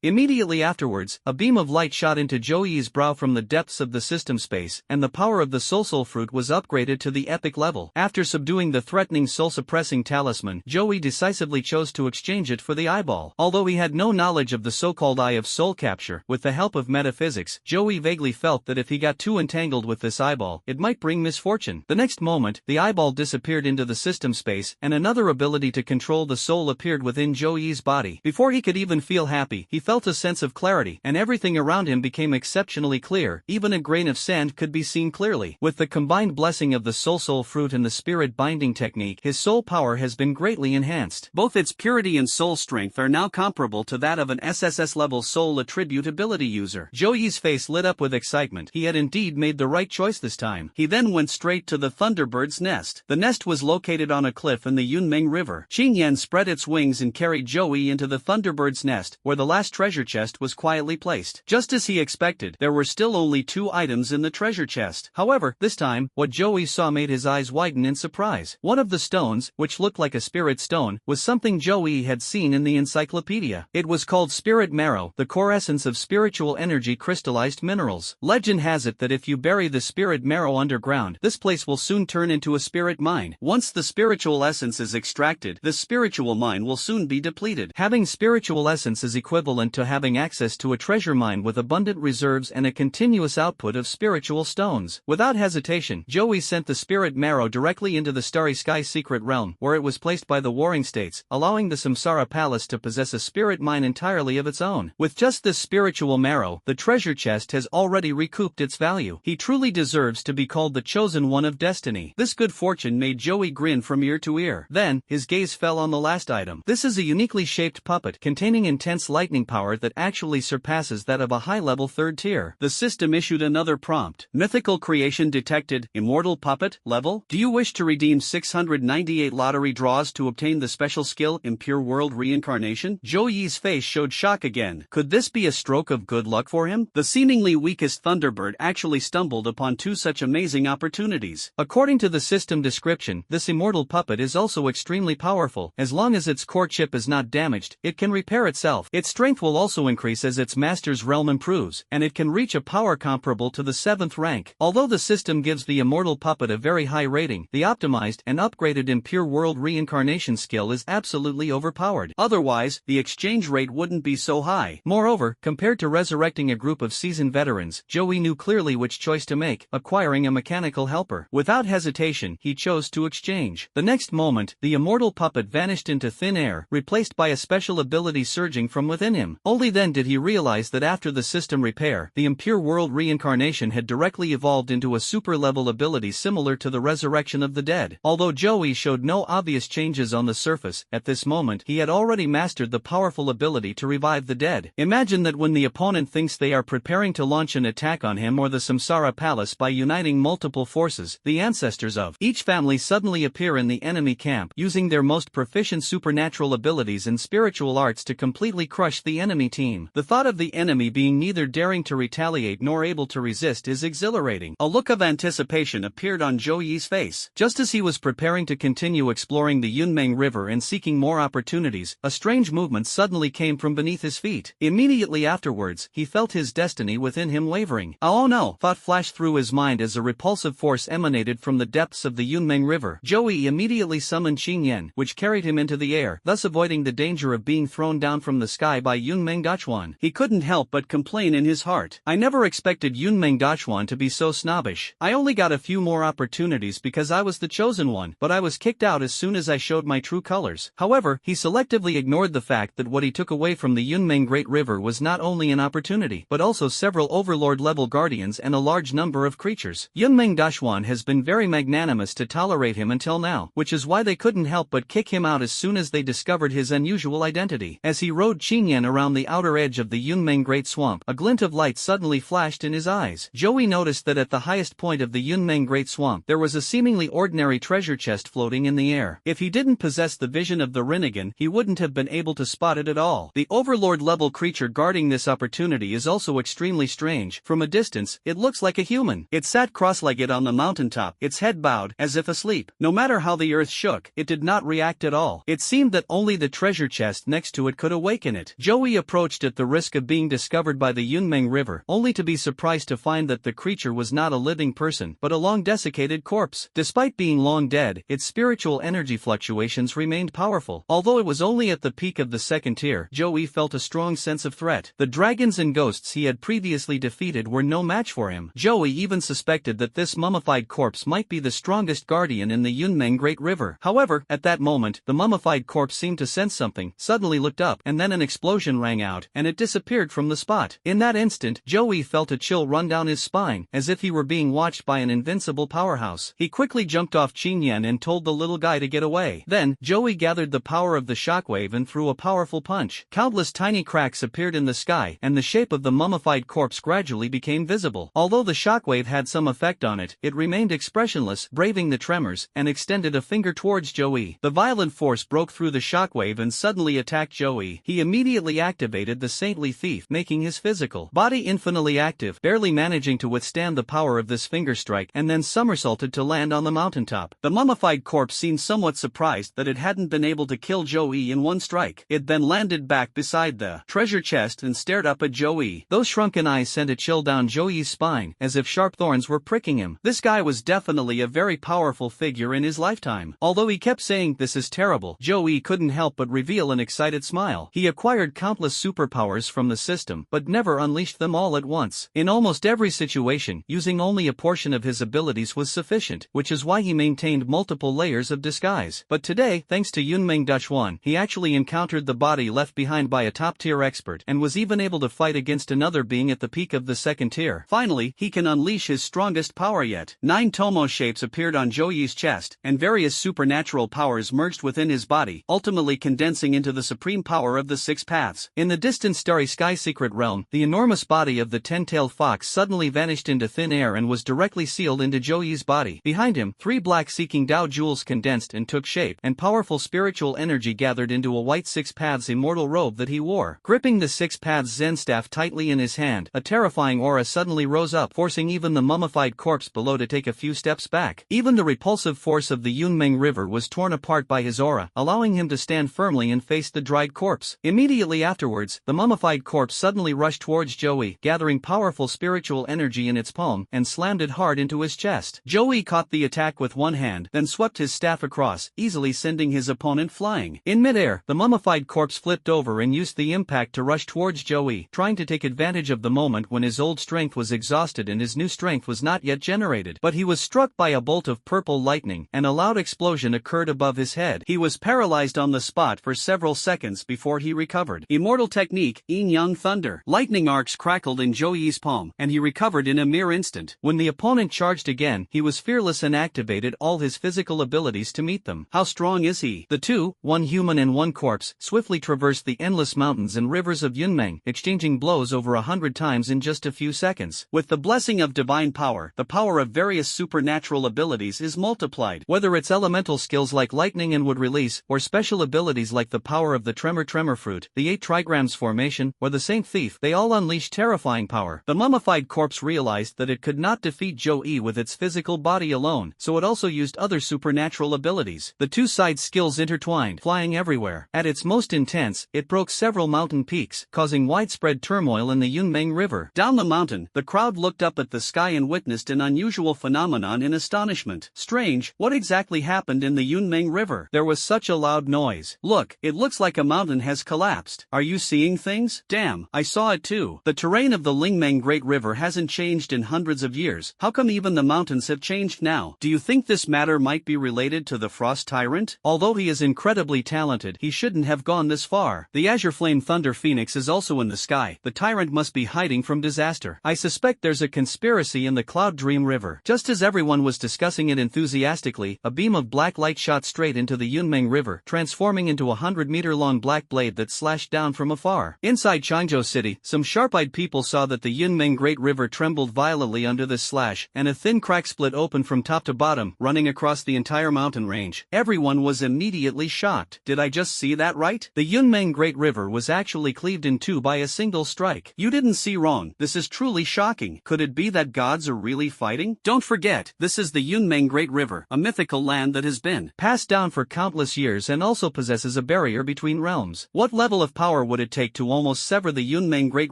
Immediately afterwards, a beam of light shot into Joey's brow from the depths of the system space, and the power of the soul fruit was upgraded to the epic level. After subduing the threatening soul-suppressing talisman, Joey decisively chose to exchange it for the eyeball. Although he had no knowledge of the so-called eye of soul capture, with the help of metaphysics, Joey vaguely felt that if he got too entangled with this eyeball, it might bring misfortune. The next moment, the eyeball disappeared into the system space, and another ability to control the soul appeared within Joey's body. Before he could even feel happy, he felt a sense of clarity, and everything around him became exceptionally clear. Even a grain of sand could be seen clearly. With the combined blessing of the soul fruit and the spirit binding technique, his soul power has been greatly enhanced. Both its purity and soul strength are now comparable to that of an SSS level soul attribute ability user. Joey's face lit up with excitement. He had indeed made the right choice this time. He then went straight to the Thunderbird's nest. The nest was located on a cliff in the Yunmeng River. Qingyan spread its wings and carried Joey into the Thunderbird's nest, where the last treasure chest was quietly placed. Just as he expected, there were still only 2 items in the treasure chest. However, this time, what Joey saw made his eyes widen in surprise. One of the stones, which looked like a spirit stone, was something Joey had seen in the encyclopedia. It was called spirit marrow, the core essence of spiritual energy crystallized minerals. Legend has it that if you bury the spirit marrow underground, this place will soon turn into a spirit mine. Once the spiritual essence is extracted, the spiritual mine will soon be depleted. Having spiritual essence is equivalent to having access to a treasure mine with abundant reserves and a continuous output of spiritual stones. Without hesitation, Joey sent the spirit marrow directly into the Starry Sky secret realm, where it was placed by the Warring States, allowing the Samsara Palace to possess a spirit mine entirely of its own. With just this spiritual marrow, the treasure chest has already recouped its value. He truly deserves to be called the chosen one of destiny. This good fortune made Joey grin from ear to ear. Then, his gaze fell on the last item. This is a uniquely shaped puppet containing intense lightning power that actually surpasses that of a high-level 3rd tier. The system issued another prompt. Mythical creation detected. Immortal puppet level. Do you wish to redeem 698 lottery draws to obtain the special skill Impure World Reincarnation? Joey's face showed shock again. Could this be a stroke of good luck for him? The seemingly weakest Thunderbird actually stumbled upon 2 such amazing opportunities. According to the system description, this immortal puppet is also extremely powerful. As long as its core chip is not damaged, it can can repair itself. Its strength will also increase as its master's realm improves, and it can reach a power comparable to the 7th rank. Although the system gives the immortal puppet a very high rating, the optimized and upgraded Impure World reincarnation skill is absolutely overpowered. Otherwise, the exchange rate wouldn't be so high. Moreover, compared to resurrecting a group of seasoned veterans, Joey knew clearly which choice to make, acquiring a mechanical helper. Without hesitation, he chose to exchange. The next moment, the immortal puppet vanished into thin air, replaced by a special ability surging from within him. Only then did he realize that after the system repair, the Impure World reincarnation had directly evolved into a super-level ability similar to the resurrection of the dead. Although Joey showed no obvious changes on the surface, at this moment he had already mastered the powerful ability to revive the dead. Imagine that when the opponent thinks they are preparing to launch an attack on him or the Samsara Palace by uniting multiple forces, the ancestors of each family suddenly appear in the enemy camp, using their most proficient supernatural abilities and spiritual arts to completely crush the enemy team. The thought of the enemy being neither daring to retaliate nor able to resist is exhilarating. A look of anticipation appeared on Zhou Yi's face. Just as he was preparing to continue exploring the Yunmeng River and seeking more opportunities, a strange movement suddenly came from beneath his feet. Immediately afterwards, he felt his destiny within him wavering. Oh no! Thought flashed through his mind as a repulsive force emanated from the depths of the Yunmeng River. Joey immediately summoned Qing Yan, which carried him into the air, thus avoiding the danger of being thrown down from the sky by Yunmeng Dachuan. He couldn't help but complain in his heart. I never expected Yunmeng Dachuan to be so snobbish. I only got a few more opportunities because I was the chosen one, but I was kicked out as soon as I showed my true colors. However, he selectively ignored the fact that what he took away from the Yunmeng Great River was not only an opportunity, but also several overlord-level guardians and a large number of creatures. Yunmeng Dachuan has been very magnanimous to tolerate him until now, which is why they couldn't help but kick him out as soon as they discovered his unusual identity. As he rode Qingyan around the outer edge of the Yunmeng Great Swamp, a glint of light suddenly flashed in his eyes. Joey noticed that at the highest point of the Yunmeng Great Swamp, there was a seemingly ordinary treasure chest floating in the air. If he didn't possess the vision of the Rinnegan, he wouldn't have been able to spot it at all. The overlord-level creature guarding this opportunity is also extremely strange. From a distance, it looks like a human. It sat cross-legged on the mountaintop, its head bowed, as if asleep. No matter how the earth shook, it did not react at all. It seemed that only the treasure chest next to it could awaken it. Joey approached at the risk of being discovered by the Yunmeng River, only to be surprised to find that the creature was not a living person, but a long-desiccated corpse. Despite being long dead, its spiritual energy fluctuations remained powerful. Although it was only at the peak of the 2nd tier, Joey felt a strong sense of threat. The dragons and ghosts he had previously defeated were no match for him. Joey even suspected that this mummified corpse might be the strongest guardian in the Yunmeng Great River. However, at that moment, the mummified corpse seemed to sense something, suddenly looked up, and then an explosion rang out, and it disappeared from the spot. In that instant, Joey felt a chill run down his spine, as if he were being watched by an invincible powerhouse. He quickly jumped off Qingyan and told the little guy to get away. Then, Joey gathered the power of the shockwave and threw a powerful punch. Countless tiny cracks appeared in the sky, and the shape of the mummified corpse gradually became visible. Although the shockwave had some effect on it, it remained expressionless, braving the tremors, and extended a finger towards Joey. The violent force broke through the shockwave and suddenly attacked Joey. He immediately activated the Saintly Thief, making his physical body infinitely active, barely managing to withstand the power of this finger strike, and then somersaulted to land on the mountaintop. The mummified corpse seemed somewhat surprised that it hadn't been able to kill Joey in one strike. It then landed back beside the treasure chest and stared up at Joey. Those shrunken eyes sent a chill down Joey's spine, as if sharp thorns were pricking him. This guy was definitely a very powerful figure in his lifetime. Although he kept saying this is terrible, Joey couldn't help but reveal an excited smile. He acquired countless superpowers from the system, but never unleashed them all at once. In almost every situation, using only a portion of his abilities was sufficient, which is why he maintained multiple layers of disguise. But today, thanks to Yunmeng Dachuan, he actually encountered the body left behind by a top-tier expert, and was even able to fight against another being at the peak of the 2nd tier. Finally, he can unleash his strongest power yet. 9 Tomo shapes appeared on Joey's chest, and various supernatural powers merged within his body, ultimately condensing into the supreme power of the 6 paths. In the distant starry sky secret realm, the enormous body of the 10-tailed fox suddenly vanished into thin air and was directly sealed into Joey's body. Behind him, 3 black seeking Dao jewels condensed and took shape, and powerful spiritual energy gathered into a white 6 paths immortal robe that he wore. Gripping the 6 paths Zen staff tightly in his hand, a terrifying aura suddenly rose up, forcing even the mummified corpse below to take a few steps back. Even the repulsive force of the Yunmeng River was torn apart by his aura, allowing him to stand firmly and face the dried corpse. Immediately afterwards, the mummified corpse suddenly rushed towards Joey, gathering powerful spiritual energy in its palm, and slammed it hard into his chest. Joey caught the attack with one hand, then swept his staff across, easily sending his opponent flying. In midair, the mummified corpse flipped over and used the impact to rush towards Joey, trying to take advantage of the moment when his old strength was exhausted and his new strength was not yet generated. But he was struck by a bolt of purple lightning, and a loud explosion occurred above his head. He was paralyzed on the spot for several seconds before he recovered. Immortal technique, Yin-Yang Thunder. Lightning arcs crackled in Joey's palm, and he recovered in a mere instant. When the opponent charged again, he was fearless and activated all his physical abilities to meet them. How strong is he? The two, one human and one corpse, swiftly traversed the endless mountains and rivers of Yunmeng, exchanging blows over 100 times in just a few seconds. With the blessing of divine power, the power of various supernatural abilities is multiplied. Whether it's elemental skills like lightning and wood release, or special abilities like the power of the tremor fruit, the 8 trigrams formation, or the Saint Thief, they all unleash terrifying power. The mummified corpse realized that it could not defeat Joey with its physical body alone, so it also used other supernatural abilities. The two sides' skills intertwined, flying everywhere. At its most intense, it broke several mountain peaks, causing widespread turmoil in the Yunmeng River. Down the mountain, the crowd looked up at the sky and witnessed an unusual phenomenon in astonishment. Strange, what exactly happened in the Yunmeng River? There was such a loud noise. Look, it looks like a mountain has collapsed. Are you seeing things? Damn, I saw it too. The terrain of the Lingmeng Great River hasn't changed in hundreds of years. How come even the mountains have changed now? Do you think this matter might be related to the Frost Tyrant? Although he is incredibly talented, he shouldn't have gone this far. The Azure Flame Thunder Phoenix is also in the sky. The tyrant must be hiding from disaster. I suspect there's a conspiracy in the Cloud Dream River. Just as everyone was discussing it enthusiastically, a beam of black light shot straight into the Yunmeng River, transforming into a 100-meter-long black blade that slashed down from afar. Inside Changzhou City, some sharp-eyed people saw that the Yunmeng Great River trembled violently under this slash, and a thin crack split open from top to bottom, running across the entire mountain range. Everyone was immediately shocked. Did I just see that right? The Yunmeng Great River was actually cleaved in two by a single strike. You didn't see wrong. This is truly shocking. Could it be that gods are really fighting? Don't forget, this is the Yunmeng Great River, a mythical land that has been passed down for countless years and also possesses a barrier between realms. What level of power would it take to almost sever the Yunmeng Great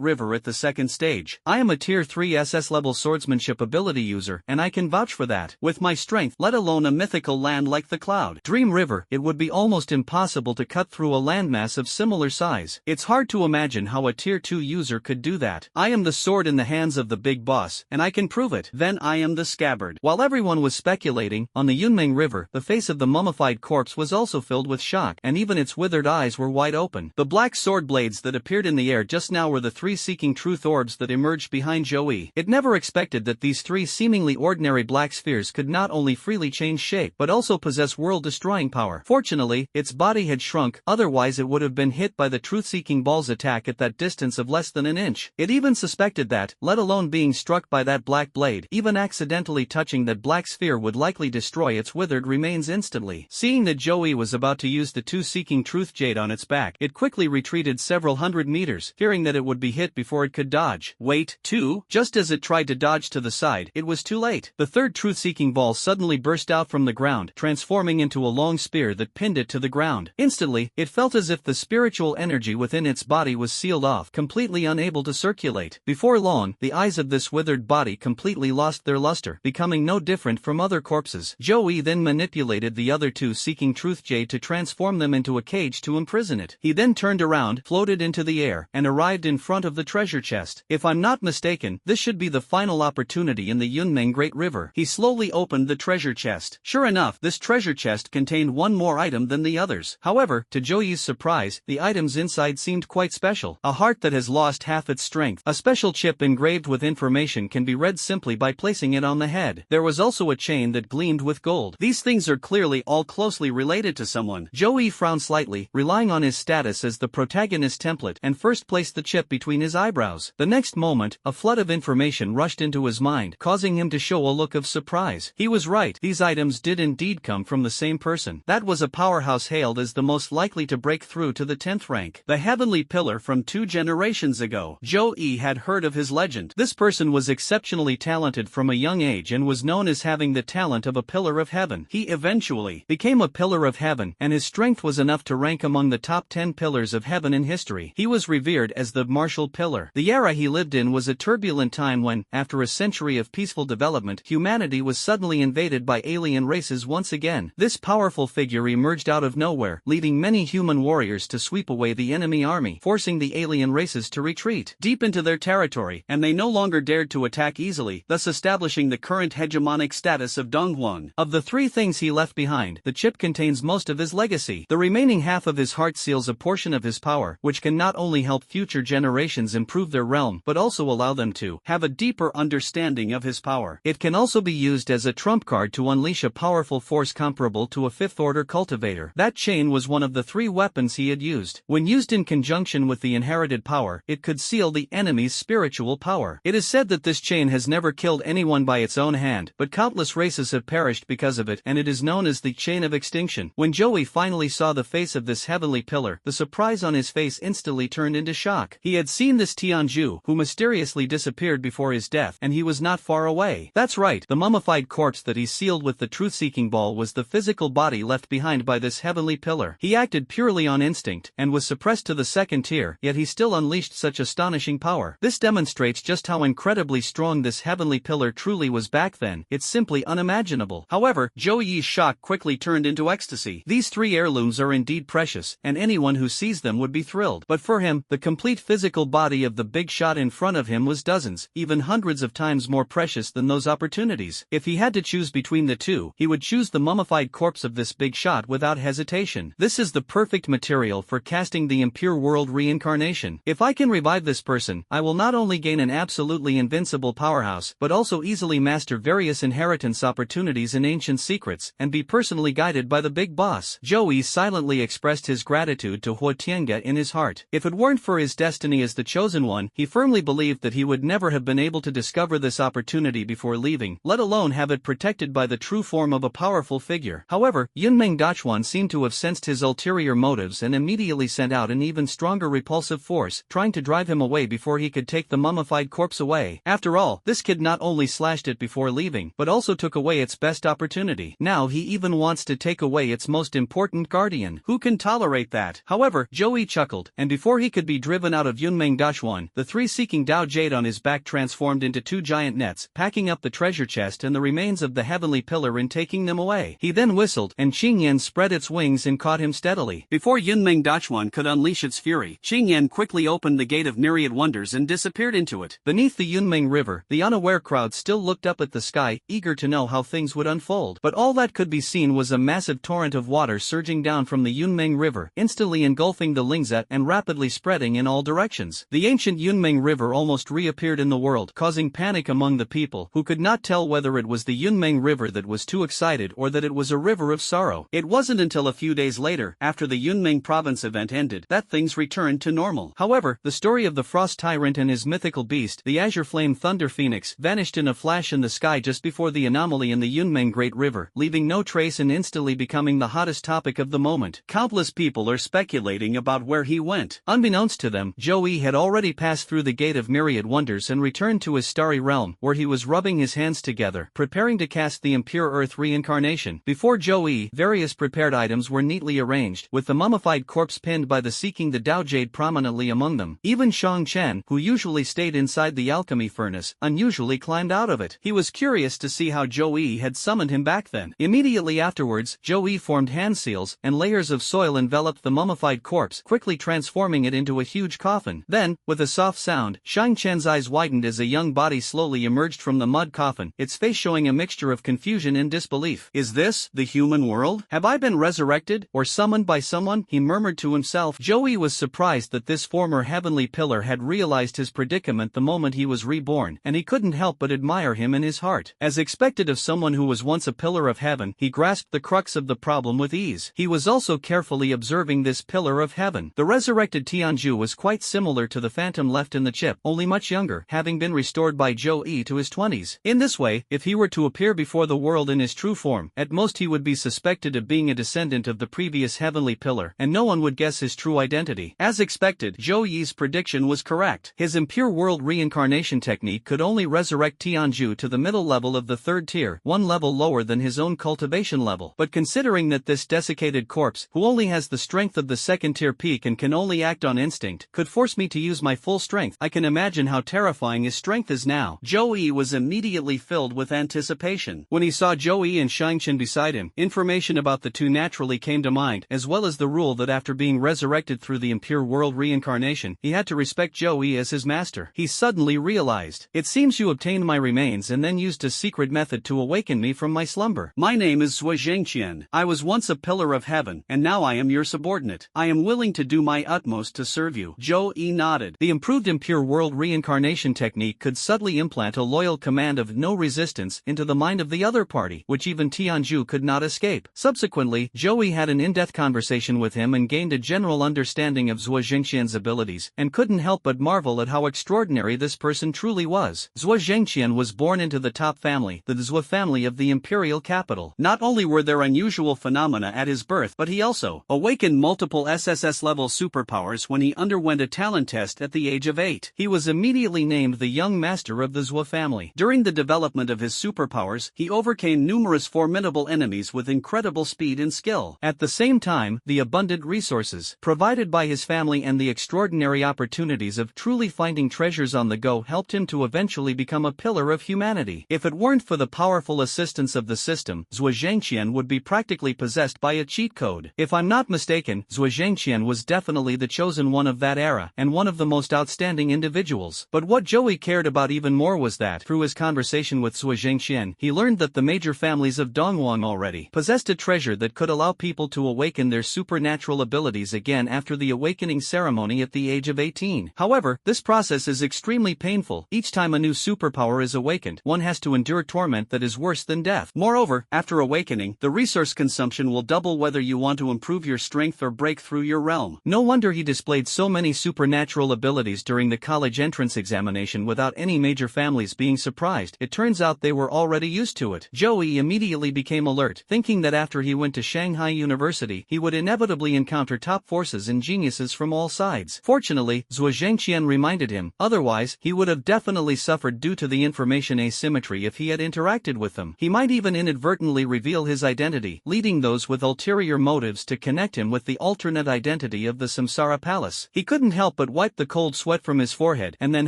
River at the second stage? I am a tier 3 SS level swordsmanship ability user, and I can vouch for that. With my strength, let alone a mythical land like the Cloud Dream River, it would be almost impossible to cut through a landmass of similar size. It's hard to imagine how a tier 2 user could do that. I am the sword in the hands of the big boss, and I can prove it. Then I am the scabbard. While everyone was speculating, on the Yunmeng River, the face of the mummified corpse was also filled with shock, and even its withered eyes were wide open. The black sword blades that appeared in the air just now were the 3 seeking truth orbs that emerged behind Joey. It never expected that these 3 seemingly ordinary black spheres could not only freely change shape, but also possess world-destroying power. Fortunately, its body had shrunk, otherwise it would have been hit by the truth-seeking ball's attack at that distance of less than an inch. It even suspected that, let alone being struck by that black blade, even accidentally touching that black sphere would likely destroy its withered remains instantly. Seeing that Joey was about to use the 2 seeking truth jade on its back, it quickly retreated several hundred meters, fearing that it would be hit before it could dodge. Wait, 2? Just as it tried to dodge to the side, it was too late. The third truth-seeking ball suddenly burst out from the ground, transforming into a long spear that pinned it to the ground. Instantly, it felt as if the spiritual energy within its body was sealed off, completely unable to circulate. Before long, the eyes of this withered body completely lost their luster, becoming no different from other corpses. Joey then manipulated the other 2 seeking truth jade to transform them into a cage to imprison it. He then turned around, floated into the air, and arrived in front of the treasure chest. If I'm not mistaken, this should be the final opportunity in the Yunmeng Great River. He slowly opened the treasure chest. Sure enough, this treasure chest contained one more item than the others. However, to Joey's surprise, the items inside seemed quite special. A heart that has lost half its strength. A special chip engraved with information can be read simply by placing it on the head. There was also a chain that gleamed with gold. These things are clearly all closely related to someone. Joey frowned slightly, relying on his status as the protagonist template, and first placed the chip between his eyebrows. The next moment, a flood of information rushed into his mind, causing him to show a look of surprise. He was right, these items did indeed come from the same person. That was a powerhouse hailed as the most likely to break through to the 10th rank. The heavenly pillar from 2 generations ago. Joey had heard of his legend. This person was exceptionally talented from a young age and was known as having the talent of a pillar of heaven. He eventually became a pillar of heaven, and his strength was enough to rank among the top 10 pillars of heaven in history. He was revered as the martial pillar. The era he lived in was a turbulent time when, after a century of peaceful development, humanity was suddenly invaded by alien races once again. This powerful figure emerged out of nowhere, leading many human warriors to sweep away the enemy army, forcing the alien races to retreat deep into their territory, and they no longer dared to attack easily, thus establishing the current hegemonic status of Donghuang. Of the three things he left behind, the chip contains most of his legacy. The remaining half of his heart seals a portion of his power, which can not only help future generations improve their realm but also allow them to have a deeper understanding of his power. It can also be used as a trump card to unleash a powerful force comparable to a fifth-order cultivator. That chain was one of the three weapons he had used. When used in conjunction with the inherited power, it could seal the enemy's spiritual power. It is said that this chain has never killed anyone by its own hand, but countless races have perished because of it, and it is known as the chain of extinction. When Joey finally saw the face of this heavenly pillar, the surprise on his face instantly turned into shock. He had seen this Tianju, who mysteriously disappeared before his death, and he was not far away. That's right, the mummified corpse that he sealed with the truth-seeking ball was the physical body left behind by this heavenly pillar. He acted purely on instinct, and was suppressed to the second tier, yet he still unleashed such astonishing power. This demonstrates just how incredibly strong this heavenly pillar truly was back then. It's simply unimaginable. However, Zhou Yi's shock quickly turned into ecstasy. These three heirlooms are indeed precious, and anyone who sees them would be thrilled. But for him, the complete physical body of the big shot in front of him was dozens, even hundreds of times more precious than those opportunities. If he had to choose between the two, he would choose the mummified corpse of this big shot without hesitation. This is the perfect material for casting the impure world reincarnation. If I can revive this person, I will not only gain an absolutely invincible powerhouse, but also easily master various inheritance opportunities and ancient secrets, and be personally guided by the big boss. Joey silently expressed his gratitude to Hua Tiange in his heart. If it weren't for his destiny as the chosen one, he firmly believed that he would never have been able to discover this opportunity before leaving, let alone have it protected by the true form of a powerful figure. However, Yunmeng Dachuan seemed to have sensed his ulterior motives and immediately sent out an even stronger repulsive force, trying to drive him away before he could take the mummified corpse away. After all, this kid not only slashed it before leaving, but also took away its best opportunity. Now he even wants to take away its most important guardian. Who can tolerate that? However, Joey chuckled, and before he could be driven out of Yunmeng Dachuan, the three seeking Dao Jade on his back transformed into two giant nets, packing up the treasure chest and the remains of the heavenly pillar and taking them away. He then whistled, and Qingyan spread its wings and caught him steadily. Before Yunmeng Dachuan could unleash its fury, Qingyan quickly opened the gate of myriad wonders and disappeared into it. Beneath the Yunmeng River, the unaware crowd still looked up at the sky, eager to know how things would unfold. But all that could be seen was a massive torrent of water surging down from the Yunmeng River, instantly engulfing the Lingzat and rapidly spreading in all directions. The ancient Yunmeng River almost reappeared in the world, causing panic among the people, who could not tell whether it was the Yunmeng River that was too excited or that it was a river of sorrow. It wasn't until a few days later, after the Yunmeng province event ended, that things returned to normal. However, the story of the Frost Tyrant and his mythical beast, the Azure Flame Thunder Phoenix, vanished in a flash in the sky just before the anomaly in the Yunmeng Great River, leaving no trace and instantly becoming the hottest topic of the moment. Countless people are speculating about where he went. Unbeknownst to them, Joey had already passed through the Gate of Myriad Wonders and returned to his starry realm, where he was rubbing his hands together, preparing to cast the impure earth reincarnation. Before Joey, various prepared items were neatly arranged, with the mummified corpse pinned by the seeking the Dao Jade prominently among them. Even Shang Chen, who usually stayed inside the alchemy furnace, unusually climbed out of it. He was curious to see how Joey had summoned him back then. Immediately afterwards, Joey formed hand seals, and layers of soil enveloped the mummified corpse, quickly transforming it into a huge coffin. Then, with a soft sound, Shang Chen's eyes widened as a young body slowly emerged from the mud coffin, its face showing a mixture of confusion and disbelief. Is this the human world? Have I been resurrected, or summoned by someone? He murmured to himself. Joey was surprised that this former heavenly pillar had realized his predicament the moment he was reborn, and he couldn't help but admire him in his heart. As expected of someone who was once a pillar of heaven, he grasped the crux of the problem with ease. He was also carefully observing this pillar of heaven. The resurrected Tianju was quite similar to the phantom left in the chip, only much younger, having been restored by Zhou Yi to his 20s. In this way, if he were to appear before the world in his true form, at most he would be suspected of being a descendant of the previous heavenly pillar, and no one would guess his true identity. As expected, Zhou Yi's prediction was correct. His impure world reincarnation technique could only resurrect Tianju to the middle level of the third tier, one level lower than his own cultivation level. But considering that this desiccated corpse, who only has the strength of the second-tier peak and can only act on instinct, could force me to use my full strength. I can imagine how terrifying his strength is now. Joey was immediately filled with anticipation. When he saw Joey and Shang-Chen beside him, information about the two naturally came to mind, as well as the rule that after being resurrected through the impure world reincarnation, he had to respect Joey as his master. He suddenly realized, "It seems you obtained my remains and then used a secret method to awaken me from my slumber. My name is Zhuo Zhengqian. I was once a pillar of heaven, and now I am your subordinate. I am willing to do my utmost to serve you." Joey nodded. The improved impure world reincarnation technique could subtly implant a loyal command of no resistance into the mind of the other party, which even Tianju could not escape. Subsequently, Joey had an in-depth conversation with him and gained a general understanding of Zhuo Zhengqian's abilities, and couldn't help but marvel at how extraordinary this person truly was. Zhuo Zhengqian was born into the top family, the Zhuo family of the imperial capital. Not only were there unusual phenomena at his birth, but he also awakened multiple SSS-level superpowers when he underwent a talent test at the age of 8. He was immediately named the young master of the Zhuo family. During the development of his superpowers, he overcame numerous formidable enemies with incredible speed and skill. At the same time, the abundant resources provided by his family and the extraordinary opportunities of truly finding treasures on the go helped him to eventually become a pillar of humanity. If it weren't for the powerful assistance of the system, Zhuo Zhengqian would be practically possessed by a cheat code. If I'm not mistaken, Zhuo Zhengqian was definitely the chosen one of that era, and one of the most outstanding individuals. But what Joey cared about even more was that, through his conversation with Zhuo Zhengqian, he learned that the major families of Dongwang already possessed a treasure that could allow people to awaken their supernatural abilities again after the awakening ceremony at the age of 18. However, this process is extremely painful. Each time a new superpower is awakened, one has to endure torment that is worse than death. Moreover, after awakening, the resource consumption will double whether you want to improve your strength or break through your realm. No wonder he displayed so many supernatural abilities during the college entrance examination without any major families being surprised. It turns out they were already used to it. Joey immediately became alert, thinking that after he went to Shanghai University, he would inevitably encounter top forces and geniuses from all sides. Fortunately, Zhuo Zhengqian reminded him, otherwise, he would have definitely suffered due to the information asymmetry if he had interacted with them. He might even inadvertently reveal his identity, leading those with ulterior motives to connect him with the alternate identity of the Samsara Palace. He couldn't help but wipe the cold sweat from his forehead and then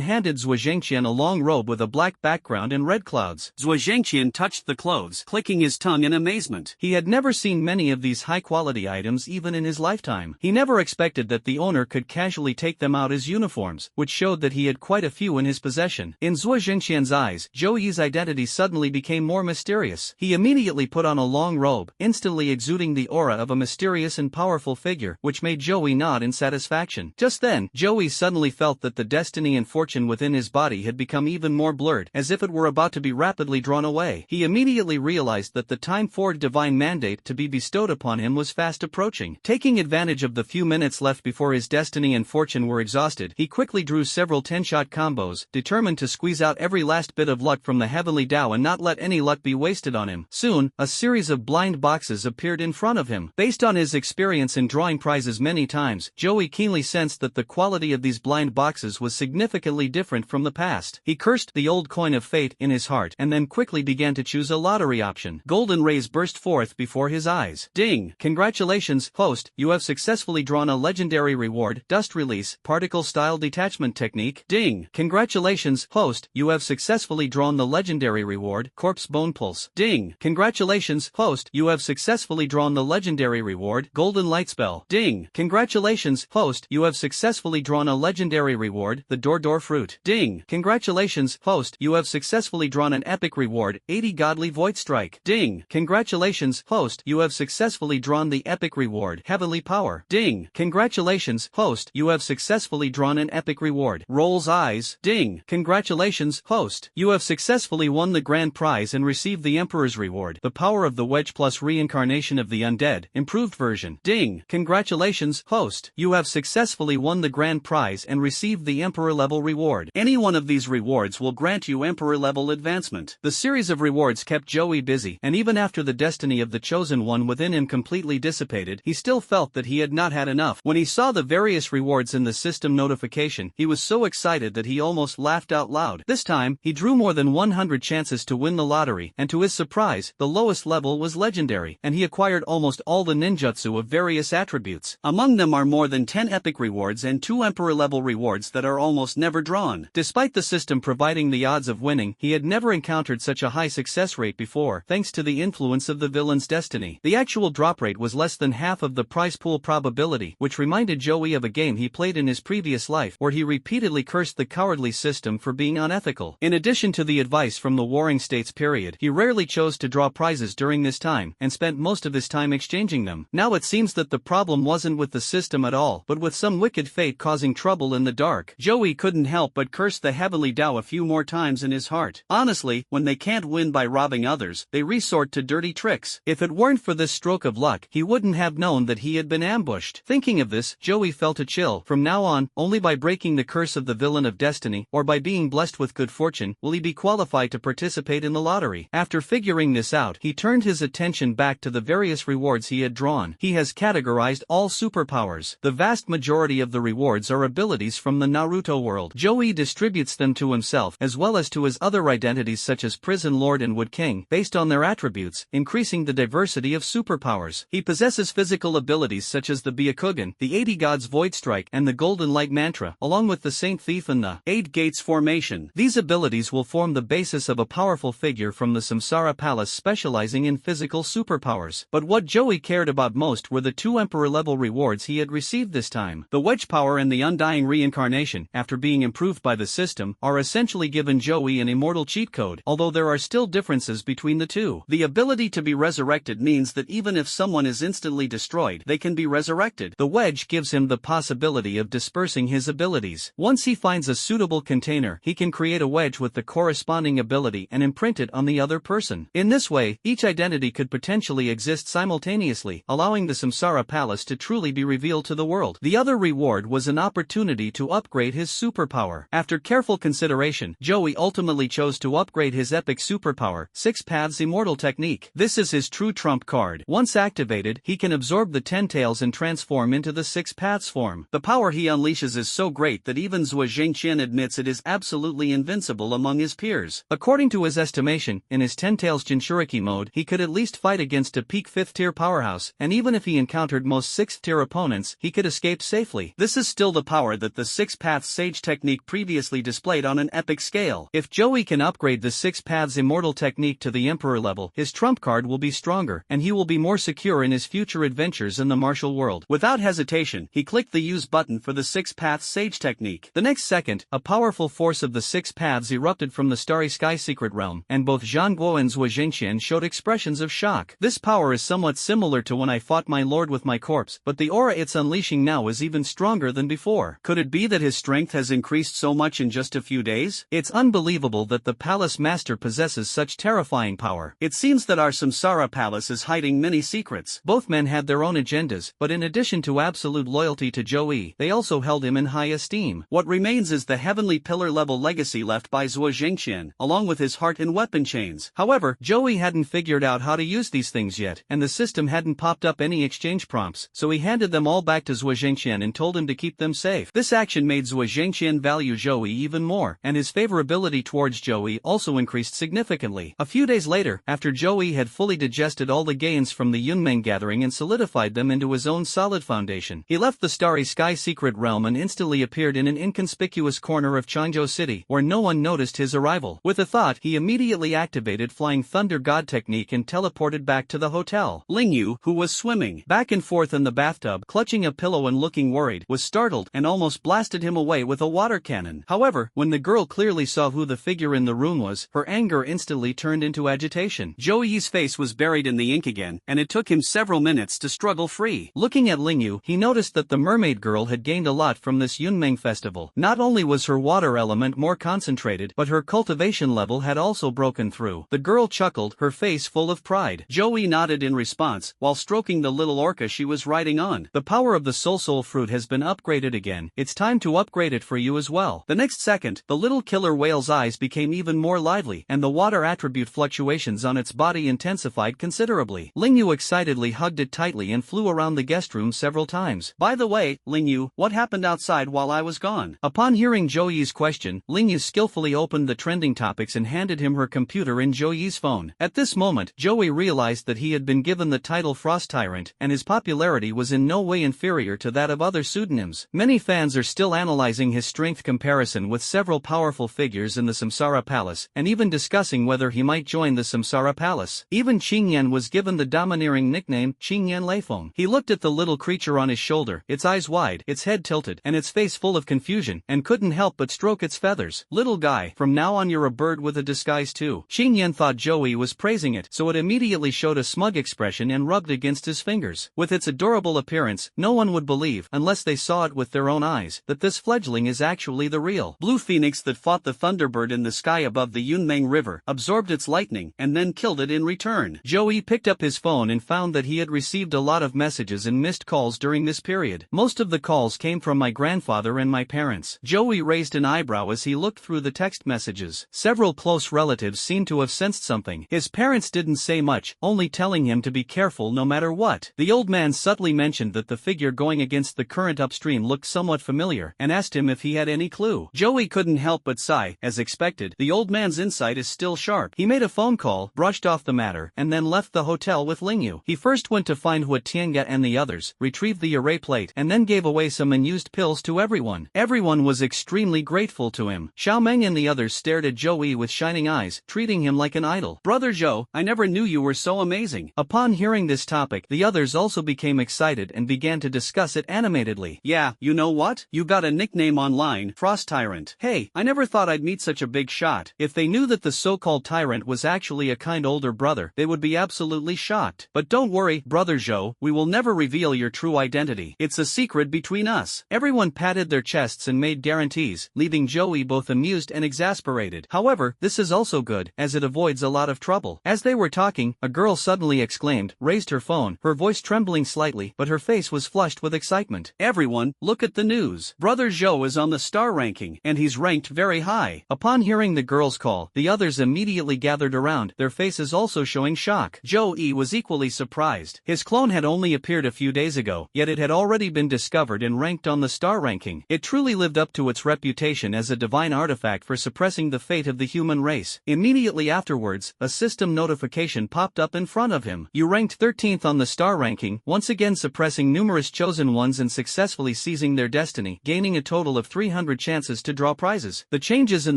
handed Zhuo Zhengqian a long robe with a black background and red clouds. Zhuo Zhengqian touched the clothes, clicking his tongue in amazement. He had never seen many of these high-quality items even in his lifetime. He never expected that the owner could casually take them out as uniforms, which showed that he had quite a few in his possession. In Zhuo Zhengqian's eyes, Joey's identity suddenly became more mysterious. He immediately put on a long robe, instantly exuding the aura of a mysterious and powerful figure, which made Joey nod in satisfaction. Just then, Joey suddenly felt that the destiny and fortune within his body had become even more blurred, as if it were about to be rapidly drawn away. He immediately realized that the time for divine mandate to be bestowed upon him was fast approaching. Taking advantage of the few minutes left before his destiny and fortune were exhausted, he quickly drew several 10-shot combos, determined to squeeze out every last bit of luck from the heavenly Tao and not let any luck be wasted on him. Soon, a series of blind boxes appeared in front of him. Based on his experience in drawing prizes many times, Joey keenly sensed that the quality of these blind boxes was significantly different from the past. He cursed the old coin of fate in his heart and then quickly began to choose a lottery option. Golden rays burst forth before his eyes. Ding! Congratulations, host, you have successfully drawn a legendary reward, Dust Release, Particle Style Detachment Technique. Ding! Congratulations, host, you have successfully drawn the legendary reward, Corpse Bone Pulse. Ding! Congratulations, host, you have successfully drawn the legendary reward, Golden Light Spell. Ding! Congratulations, host, you have successfully drawn a legendary reward, the Dor Fruit. Ding! Congratulations, host, you have successfully drawn an epic reward, 80 Godly Void Strike. Ding! Congratulations, host, you have successfully drawn the epic reward, Heavenly Power. Ding! Congratulations, host, you have successfully drawn an epic reward, Roll's Eyes. Ding! Congratulations, host, you have successfully won the grand prize and received the Emperor's Reward, the Power of the Wedge plus Reincarnation of the Undead, improved version. Ding! Congratulations, host, you have successfully won the grand prize and received the Emperor level reward. Any one of these rewards will grant you Emperor level advancement. The series of rewards kept Joey busy, and even after the destiny of the chosen one within him completely dissipated, he still felt that he had not had enough. When he saw the various rewards in the system notification, he was so excited that he almost laughed out loud. This time, he drew more than 100 chances to win the lottery, and to his surprise, the lowest level was legendary, and he acquired almost all the ninjutsu of various various attributes. Among them are more than 10 epic rewards and 2 emperor-level rewards that are almost never drawn. Despite the system providing the odds of winning, he had never encountered such a high success rate before, thanks to the influence of the villain's destiny. The actual drop rate was less than half of the prize pool probability, which reminded Joey of a game he played in his previous life where he repeatedly cursed the cowardly system for being unethical. In addition to the advice from the Warring States period, he rarely chose to draw prizes during this time, and spent most of his time exchanging them. Now it seems that the problem wasn't with the system at all, but with some wicked fate causing trouble in the dark. Joey couldn't help but curse the heavenly Tao a few more times in his heart. Honestly, when they can't win by robbing others, they resort to dirty tricks. If it weren't for this stroke of luck, he wouldn't have known that he had been ambushed. Thinking of this, Joey felt a chill. From now on, only by breaking the curse of the villain of destiny, or by being blessed with good fortune, will he be qualified to participate in the lottery. After figuring this out, he turned his attention back to the various rewards he had drawn. He has categorized all superpowers. The vast majority of the rewards are abilities from the Naruto world. Joey distributes them to himself, as well as to his other identities such as Prison Lord and Wood King, based on their attributes, increasing the diversity of superpowers. He possesses physical abilities such as the Byakugan, the 80 Gods Void Strike, and the Golden Light Mantra, along with the Saint Thief and the 8 Gates formation. These abilities will form the basis of a powerful figure from the Samsara Palace specializing in physical superpowers. But what Joey cared about most were the 2 Emperor-level rewards he had received this time. The Wedge Power and the Undying Reincarnation, after being improved by the system, are essentially given Joey an immortal cheat code, although there are still differences between the two. The ability to be resurrected means that even if someone is instantly destroyed, they can be resurrected. The Wedge gives him the possibility of dispersing his abilities. Once he finds a suitable container, he can create a wedge with the corresponding ability and imprint it on the other person. In this way, each identity could potentially exist simultaneously, allowing the Samsara Palace to truly be revealed to the world. The other reward was an opportunity to upgrade his superpower. After careful consideration, Joey ultimately chose to upgrade his epic superpower, 6 Paths Immortal Technique. This is his true trump card. Once activated, he can absorb the 10 tails and transform into the 6 Paths form. The power he unleashes is so great that even Zhuo Zhengqian admits it is absolutely invincible among his peers. According to his estimation, in his 10 tails Jinchuriki mode, he could at least fight against a peak 5th tier powerhouse, and even if he encountered most 6th tier opponents, he could escape safely. This is still the power that the 6 Paths Sage technique previously displayed on an epic scale. If Joey can upgrade the 6 Paths Immortal technique to the Emperor level, his trump card will be stronger, and he will be more secure in his future adventures in the martial world. Without hesitation, he clicked the use button for the 6 Paths Sage technique. The next second, a powerful force of the 6 Paths erupted from the Starry Sky Secret Realm, and both Zhang Guo and Zhuo Zhengqian showed expressions of shock. This power is somewhat similar to when I fought my lord with my corpse, but the aura it's unleashing now is even stronger than before. Could it be that his strength has increased so much in just a few days? It's unbelievable that the palace master possesses such terrifying power. It seems that our Samsara Palace is hiding many secrets. Both men had their own agendas, but in addition to absolute loyalty to Joey, they also held him in high esteem. What remains is the heavenly pillar level legacy left by Zhuo Zhengqian, along with his heart and weapon chains. However, Joey hadn't figured out how to use these things yet, and the system hadn't popped up any exchange prompts, so he handed them all back to Zhuo Zhengqian and told him to keep them safe. This action made Zhuo Zhengqian value Joey even more, and his favorability towards Joey also increased significantly. A few days later, after Joey had fully digested all the gains from the Yunmeng gathering and solidified them into his own solid foundation, he left the Starry Sky Secret Realm and instantly appeared in an inconspicuous corner of Changzhou City, where no one noticed his arrival. With a thought, he immediately activated Flying Thunder God technique and teleported back to the hotel. Lingyu, who was swimming back and forth in the bathtub, clutching a pillow and looking worried, was startled and almost blasted him away with a water cannon. However, when the girl clearly saw who the figure in the room was, her anger instantly turned into agitation. Joey's face was buried in the ink again, and it took him several minutes to struggle free. Looking at Lingyu, he noticed that the mermaid girl had gained a lot from this Yunmeng festival. Not only was her water element more concentrated, but her cultivation level had also broken through. The girl chuckled, her face full of pride. Joey nodded in response, while stroking the little orca she was riding on. The power of the Soul fruit has been upgraded again. It's time to upgrade it for you as well. The next second, the little killer whale's eyes became even more lively, and the water attribute fluctuations on its body intensified considerably. Lingyu excitedly hugged it tightly and flew around the guest room several times. By the way, Lingyu, what happened outside while I was gone? Upon hearing Joey's question, Lingyu skillfully opened the trending topics and handed him her computer and Joey's phone. At this moment, Joey realized that he had been given the title Frost Tyrant, and and his popularity was in no way inferior to that of other pseudonyms. Many fans are still analyzing his strength comparison with several powerful figures in the Samsara Palace, and even discussing whether he might join the Samsara Palace. Even Qingyan was given the domineering nickname Qingyan Leifeng. He looked at the little creature on his shoulder, its eyes wide, its head tilted, and its face full of confusion, and couldn't help but stroke its feathers. Little guy, from now on you're a bird with a disguise too. Qingyan thought Joey was praising it, so it immediately showed a smug expression and rubbed against his fingers. With its adorable appearance, no one would believe, unless they saw it with their own eyes, that this fledgling is actually the real blue phoenix that fought the thunderbird in the sky above the Yunmeng River, absorbed its lightning, and then killed it in return. Joey picked up his phone and found that he had received a lot of messages and missed calls during this period. Most of the calls came from my grandfather and my parents. Joey raised an eyebrow as he looked through the text messages. Several close relatives seemed to have sensed something. His parents didn't say much, only telling him to be careful no matter what. The old man subtly mentioned that the figure going against the current upstream looked somewhat familiar, and asked him if he had any clue. Joey couldn't help but sigh. As expected, the old man's insight is still sharp. He made a phone call, brushed off the matter, and then left the hotel with Lingyu. He first went to find Hua Tiange and the others, retrieved the array plate, and then gave away some unused pills to everyone. Everyone was extremely grateful to him. Xiaomeng and the others stared at Joey with shining eyes, treating him like an idol. Brother Zhou, I never knew you were so amazing. Upon hearing this topic, the others also became excited and began to discuss it animatedly. Yeah, you know what? You got a nickname online, Frost Tyrant. Hey, I never thought I'd meet such a big shot. If they knew that the so-called tyrant was actually a kind older brother, they would be absolutely shocked. But don't worry, Brother Zhou, we will never reveal your true identity. It's a secret between us. Everyone patted their chests and made guarantees, leaving Joey both amused and exasperated. However, this is also good, as it avoids a lot of trouble. As they were talking, a girl suddenly exclaimed, raised her phone, her voice trembling slightly, but her face was flushed with excitement. Everyone, look at the news. Brother Zhou is on the star ranking, and he's ranked very high. Upon hearing the girl's call, the others immediately gathered around, their faces also showing shock. Zhou Yi was equally surprised. His clone had only appeared a few days ago, yet it had already been discovered and ranked on the star ranking. It truly lived up to its reputation as a divine artifact for suppressing the fate of the human race. Immediately afterwards, a system notification popped up in front of him. You ranked 13th on the star ranking, once again suppressing numerous chosen ones and successfully seizing their destiny, gaining a total of 300 chances to draw prizes. The changes in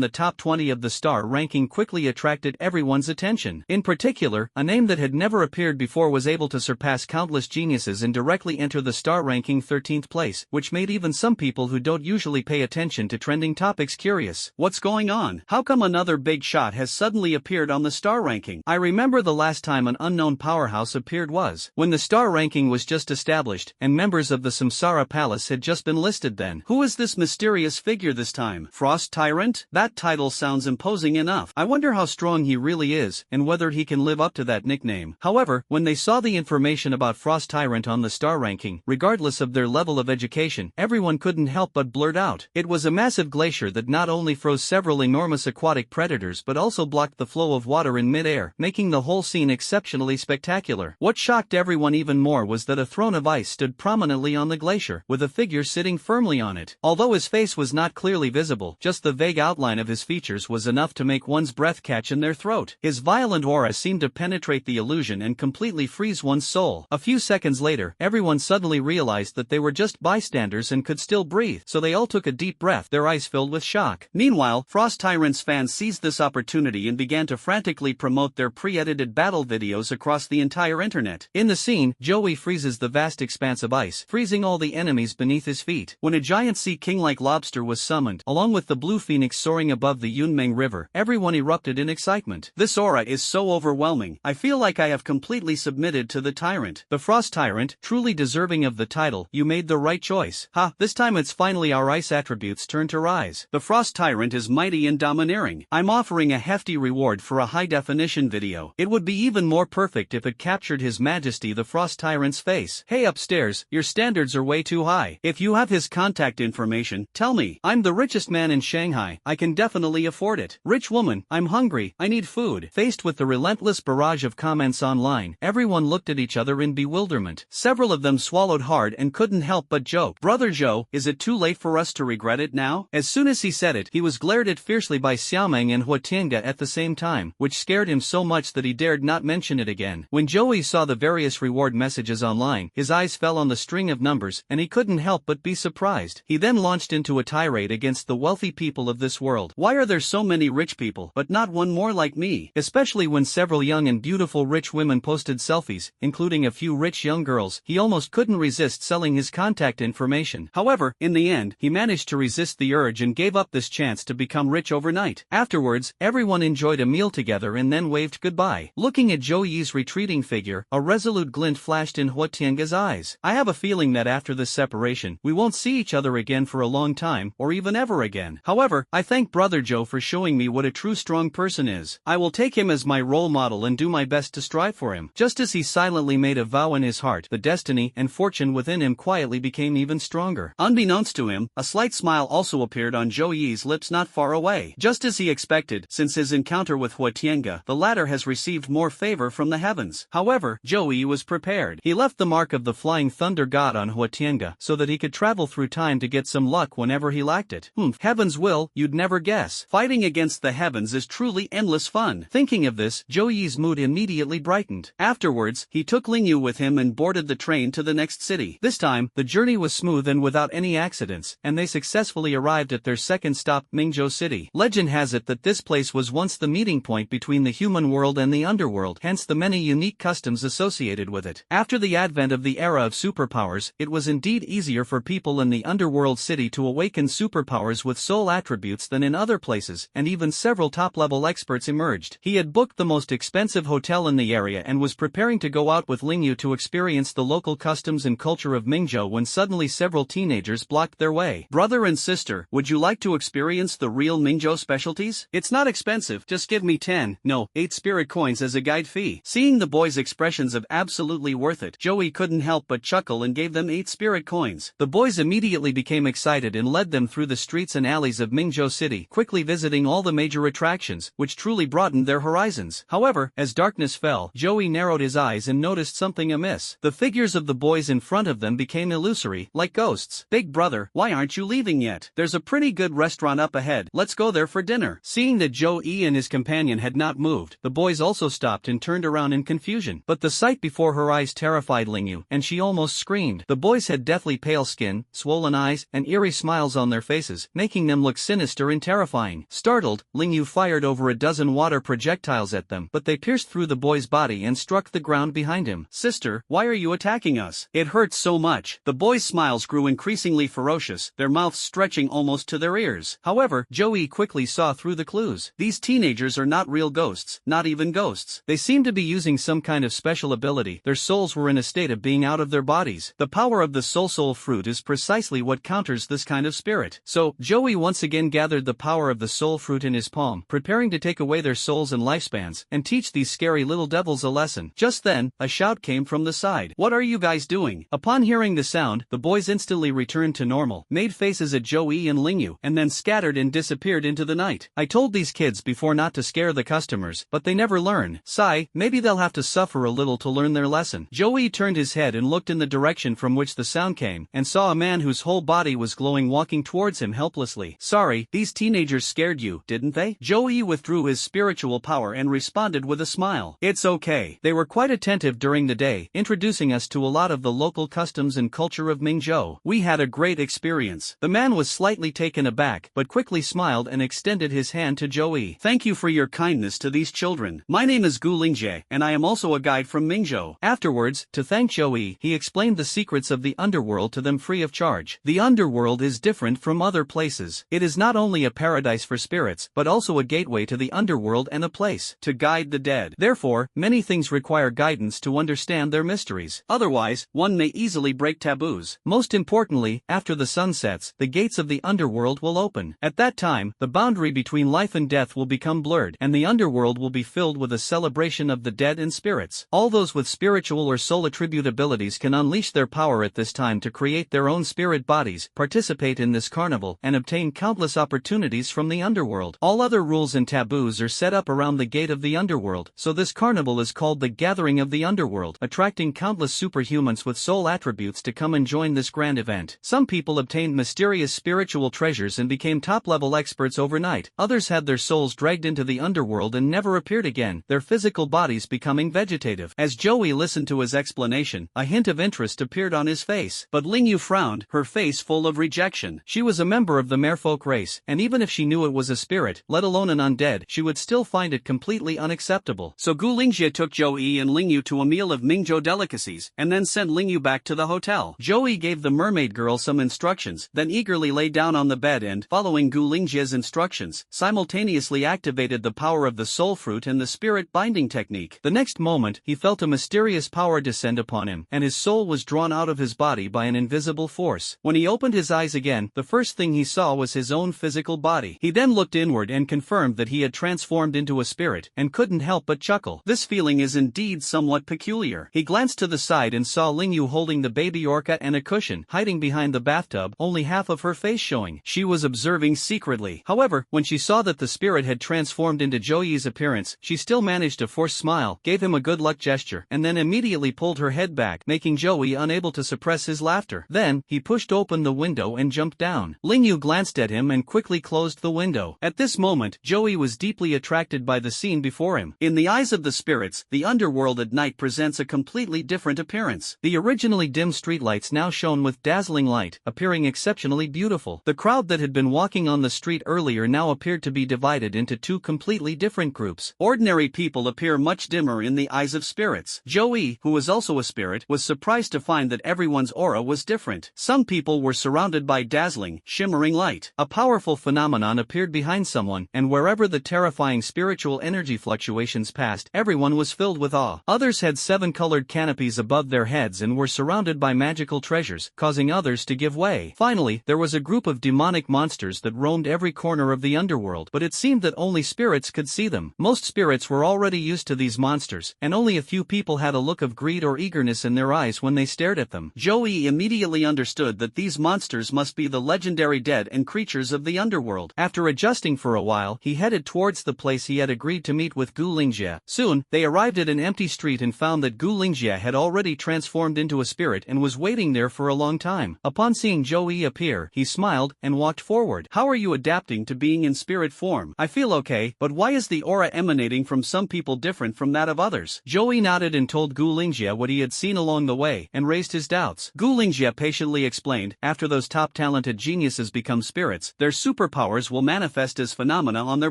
the top 20 of the star ranking quickly attracted everyone's attention. In particular, a name that had never appeared before was able to surpass countless geniuses and directly enter the star ranking 13th place, which made even some people who don't usually pay attention to trending topics curious. What's going on? How come another big shot has suddenly appeared on the star ranking? I remember the last time an unknown powerhouse appeared was when the star ranking was just established, and members of the Samsara Palace had just been listed then. Who is this mysterious figure this time? Frost Tyrant? That title sounds imposing enough. I wonder how strong he really is, and whether he can live up to that nickname. However, when they saw the information about Frost Tyrant on the star ranking, regardless of their level of education, everyone couldn't help but blurt out. It was a massive glacier that not only froze several enormous aquatic predators but also blocked the flow of water in mid-air, making the whole scene exceptionally spectacular. What shocked everyone even more was that a throne of ice stood prominently on the glacier, with a figure sitting firmly on it. Although his face was not clearly visible, just the vague outline of his features was enough to make one's breath catch in their throat. His violent aura seemed to penetrate the illusion and completely freeze one's soul. A few seconds later, everyone suddenly realized that they were just bystanders and could still breathe, so they all took a deep breath, their eyes filled with shock. Meanwhile, Frost Tyrant's fans seized this opportunity and began to frantically promote their pre-edited battle videos across the entire internet. In the scene, Joey freezes the vast expanse of ice, freezing all the enemies beneath his feet. When a giant sea king-like lobster was summoned, along with the blue phoenix soaring above the Yunmeng River, everyone erupted in excitement. This aura is so overwhelming. I feel like I have completely submitted to the tyrant. The Frost Tyrant, truly deserving of the title. You made the right choice. Ha, this time it's finally our ice attributes' turn to rise. The Frost Tyrant is mighty and domineering. I'm offering a hefty reward for a high-definition video. It would be even more perfect if it captured His Majesty the Frost Tyrant's face. Hey upstairs, your standards are way too high. If you have his contact information, tell me. I'm the richest man in Shanghai. I can definitely afford it. Rich woman, I'm hungry. I need food. Faced with the relentless barrage of comments online, everyone looked at each other in bewilderment. Several of them swallowed hard and couldn't help but joke. Brother Zhou, is it too late for us to regret it now? As soon as he said it, he was glared at fiercely by Xiaomeng and Hua Tiange at the same time, which scared him so much that he dared not mention it again. When Joey saw the various reward messages online. His eyes fell on the string of numbers, and he couldn't help but be surprised. He then launched into a tirade against the wealthy people of this world. Why are there so many rich people, but not one more like me? Especially when several young and beautiful rich women posted selfies, including a few rich young girls. He almost couldn't resist selling his contact information. However, in the end, he managed to resist the urge and gave up this chance to become rich overnight. Afterwards, everyone enjoyed a meal together and then waved goodbye. Looking at Zhou Yi's retreating figure, a resolute glint flashed in Hua Tiange's eyes. I have a feeling that after this separation, we won't see each other again for a long time, or even ever again. However, I thank Brother Zhou for showing me what a true strong person is. I will take him as my role model and do my best to strive for him. Just as he silently made a vow in his heart, the destiny and fortune within him quietly became even stronger. Unbeknownst to him, a slight smile also appeared on Zhou Yi's lips not far away. Just as he expected, since his encounter with Hua Tiange, the latter has received more favor from the heavens. However, Zhou Yi was prepared. He left the mark of the flying thunder god on Hua Tiange so that he could travel through time to get some luck whenever he lacked it. Heaven's will, you'd never guess. Fighting against the heavens is truly endless fun. Thinking of this, Zhou Yi's mood immediately brightened. Afterwards, he took Lingyu with him and boarded the train to the next city. This time, the journey was smooth and without any accidents, and they successfully arrived at their second stop, Mingzhou City. Legend has it that this place was once the meeting point between the human world and the underworld, hence the many unique customs associated with it. After the advent of the era of superpowers, it was indeed easier for people in the underworld city to awaken superpowers with soul attributes than in other places, and even several top-level experts emerged. He had booked the most expensive hotel in the area and was preparing to go out with Lingyu to experience the local customs and culture of Mingzhou when suddenly several teenagers blocked their way. Brother and sister, would you like to experience the real Mingzhou specialties? It's not expensive, just give me 8 spirit coins as a guide fee. Seeing the boys' expressions of absolutely worth it, Joey couldn't help but chuckle and gave them 8 spirit coins. The boys immediately became excited and led them through the streets and alleys of Mingzhou City, quickly visiting all the major attractions, which truly broadened their horizons. However, as darkness fell, Joey narrowed his eyes and noticed something amiss. The figures of the boys in front of them became illusory, like ghosts. Big brother, why aren't you leaving yet? There's a pretty good restaurant up ahead, let's go there for dinner. Seeing that Joey and his companion had not moved, the boys also stopped and turned around in confusion. But the sight before her eyes terrified Lingyu, and she almost screamed. The boys had deathly pale skin, swollen eyes, and eerie smiles on their faces, making them look sinister and terrifying. Startled, Lingyu fired over a dozen water projectiles at them, but they pierced through the boy's body and struck the ground behind him. Sister, why are you attacking us? It hurts so much. The boys' smiles grew increasingly ferocious, their mouths stretching almost to their ears. However, Joey quickly saw through the clues. These teenagers are not real ghosts, not even ghosts. They seem to be using some kind of special ability. Their souls were in a state of being out of their bodies. The power of the soul fruit is precisely what counters this kind of spirit. So, Joey once again gathered the power of the soul fruit in his palm, preparing to take away their souls and lifespans, and teach these scary little devils a lesson. Just then, a shout came from the side. What are you guys doing? Upon hearing the sound, the boys instantly returned to normal, made faces at Joey and Lingyu, and then scattered and disappeared into the night. I told these kids before not to scare the customers, but they never learn. Sigh, maybe they'll have to suffer a little to learn their lesson. Joey turned his head and looked in the direction from which the sound came, and saw a man whose whole body was glowing walking towards him helplessly. Sorry, these teenagers scared you, didn't they? Joey withdrew his spiritual power and responded with a smile. It's okay. They were quite attentive during the day, introducing us to a lot of the local customs and culture of Mingzhou. We had a great experience. The man was slightly taken aback, but quickly smiled and extended his hand to Joey. Thank you for your kindness to these children. My name is Gu Lingjie, and I am also a guide from Mingzhou. Afterwards, to thank Joey, he explained the secrets of the underworld to them free of charge. The underworld is different from other places. It is not only a paradise for spirits, but also a gateway to the underworld and a place to guide the dead. Therefore, many things require guidance to understand their mysteries. Otherwise, one may easily break taboos. Most importantly, after the sun sets, the gates of the underworld will open. At that time, the boundary between life and death will become blurred, and the underworld will be filled with a celebration of the dead and spirits. All those with spiritual or soul attribute abilities can unleash their power at this time to create their own spirit bodies, participate in this carnival, and obtain countless opportunities from the underworld. All other rules and taboos are set up around the gate of the underworld, so this carnival is called the Gathering of the Underworld, attracting countless superhumans with soul attributes to come and join this grand event. Some people obtained mysterious spiritual treasures and became top-level experts overnight. Others had their souls dragged into the underworld and never appeared again, their physical bodies becoming vegetative. As Joey listened to his explanation, a hint of interest appeared on his face. But Lingyu frowned, her face full of rejection. She was a member of the merfolk race, and even if she knew it was a spirit, let alone an undead, she would still find it completely unacceptable. So Gu Lingjie took Zhou Yi and Lingyu to a meal of Mingzhou delicacies, and then sent Lingyu back to the hotel. Zhou Yi gave the mermaid girl some instructions, then eagerly lay down on the bed and, following Gu Lingjie's instructions, simultaneously activated the power of the soul fruit and the spirit binding technique. The next moment, he felt a mysterious power descend upon him, and his soul was drawn out of his body by an invisible force. When he opened his eyes again, the first thing he saw was his own physical body. He then looked inward and confirmed that he had transformed into a spirit, and couldn't help but chuckle. This feeling is indeed somewhat peculiar. He glanced to the side and saw Lingyu holding the baby orca and a cushion, hiding behind the bathtub, only half of her face showing. She was observing secretly. However, when she saw that the spirit had transformed into Zhou Yi's appearance, she still managed a forced smile, gave him a good luck gesture, and then immediately pulled her head back, making Zhou Yi unable to suppress his laughter. Then, he pushed open the window and jumped down. Lingyu glanced at him and quickly closed the window. At this moment, Zhou Yi was deeply attracted by the scene before him. In the eyes of the spirits, the underworld at night presents a completely different appearance. The originally dim streetlights now shone with dazzling light, appearing exceptionally beautiful. The crowd that had been walking on the street earlier now appeared to be divided into two completely different groups. Ordinary people appear much dimmer in the eyes of spirits. Zhou Yi, who was also a spirit, was surprised to find that everyone's aura was different. Some people were surrounded by dazzling, shimmering light. A powerful phenomenon appeared behind someone, and wherever the terrifying spiritual energy fluctuations passed, everyone was filled with awe. Others had seven-colored canopies above their heads and were surrounded by magical treasures, causing others to give way. Finally, there was a group of demonic monsters that roamed every corner of the underworld, but it seemed that only spirits could see them. Most spirits were already used to these monsters, and only a few people had a look of greed or eagerness in their eyes when they stared at them. Zhou Yi immediately understood that these monsters must be the legendary dead and creatures of the underworld. After adjusting for a while, he headed towards the place he had agreed to meet with Gu Lingjie. Soon, they arrived at an empty street and found that Gu Lingjie had already transformed into a spirit and was waiting there for a long time. Upon seeing Zhou Yi appear, he smiled and walked forward. "How are you adapting to being in spirit form?" "I feel okay, but why is the aura emanating from some people different from that of others?" Zhou Yi nodded and told Gu Lingjie what he had seen along the way, and raised his doubts. Gu Lingjie patiently explained, after those top talented geniuses become spirits, their superpowers will manifest as phenomena on their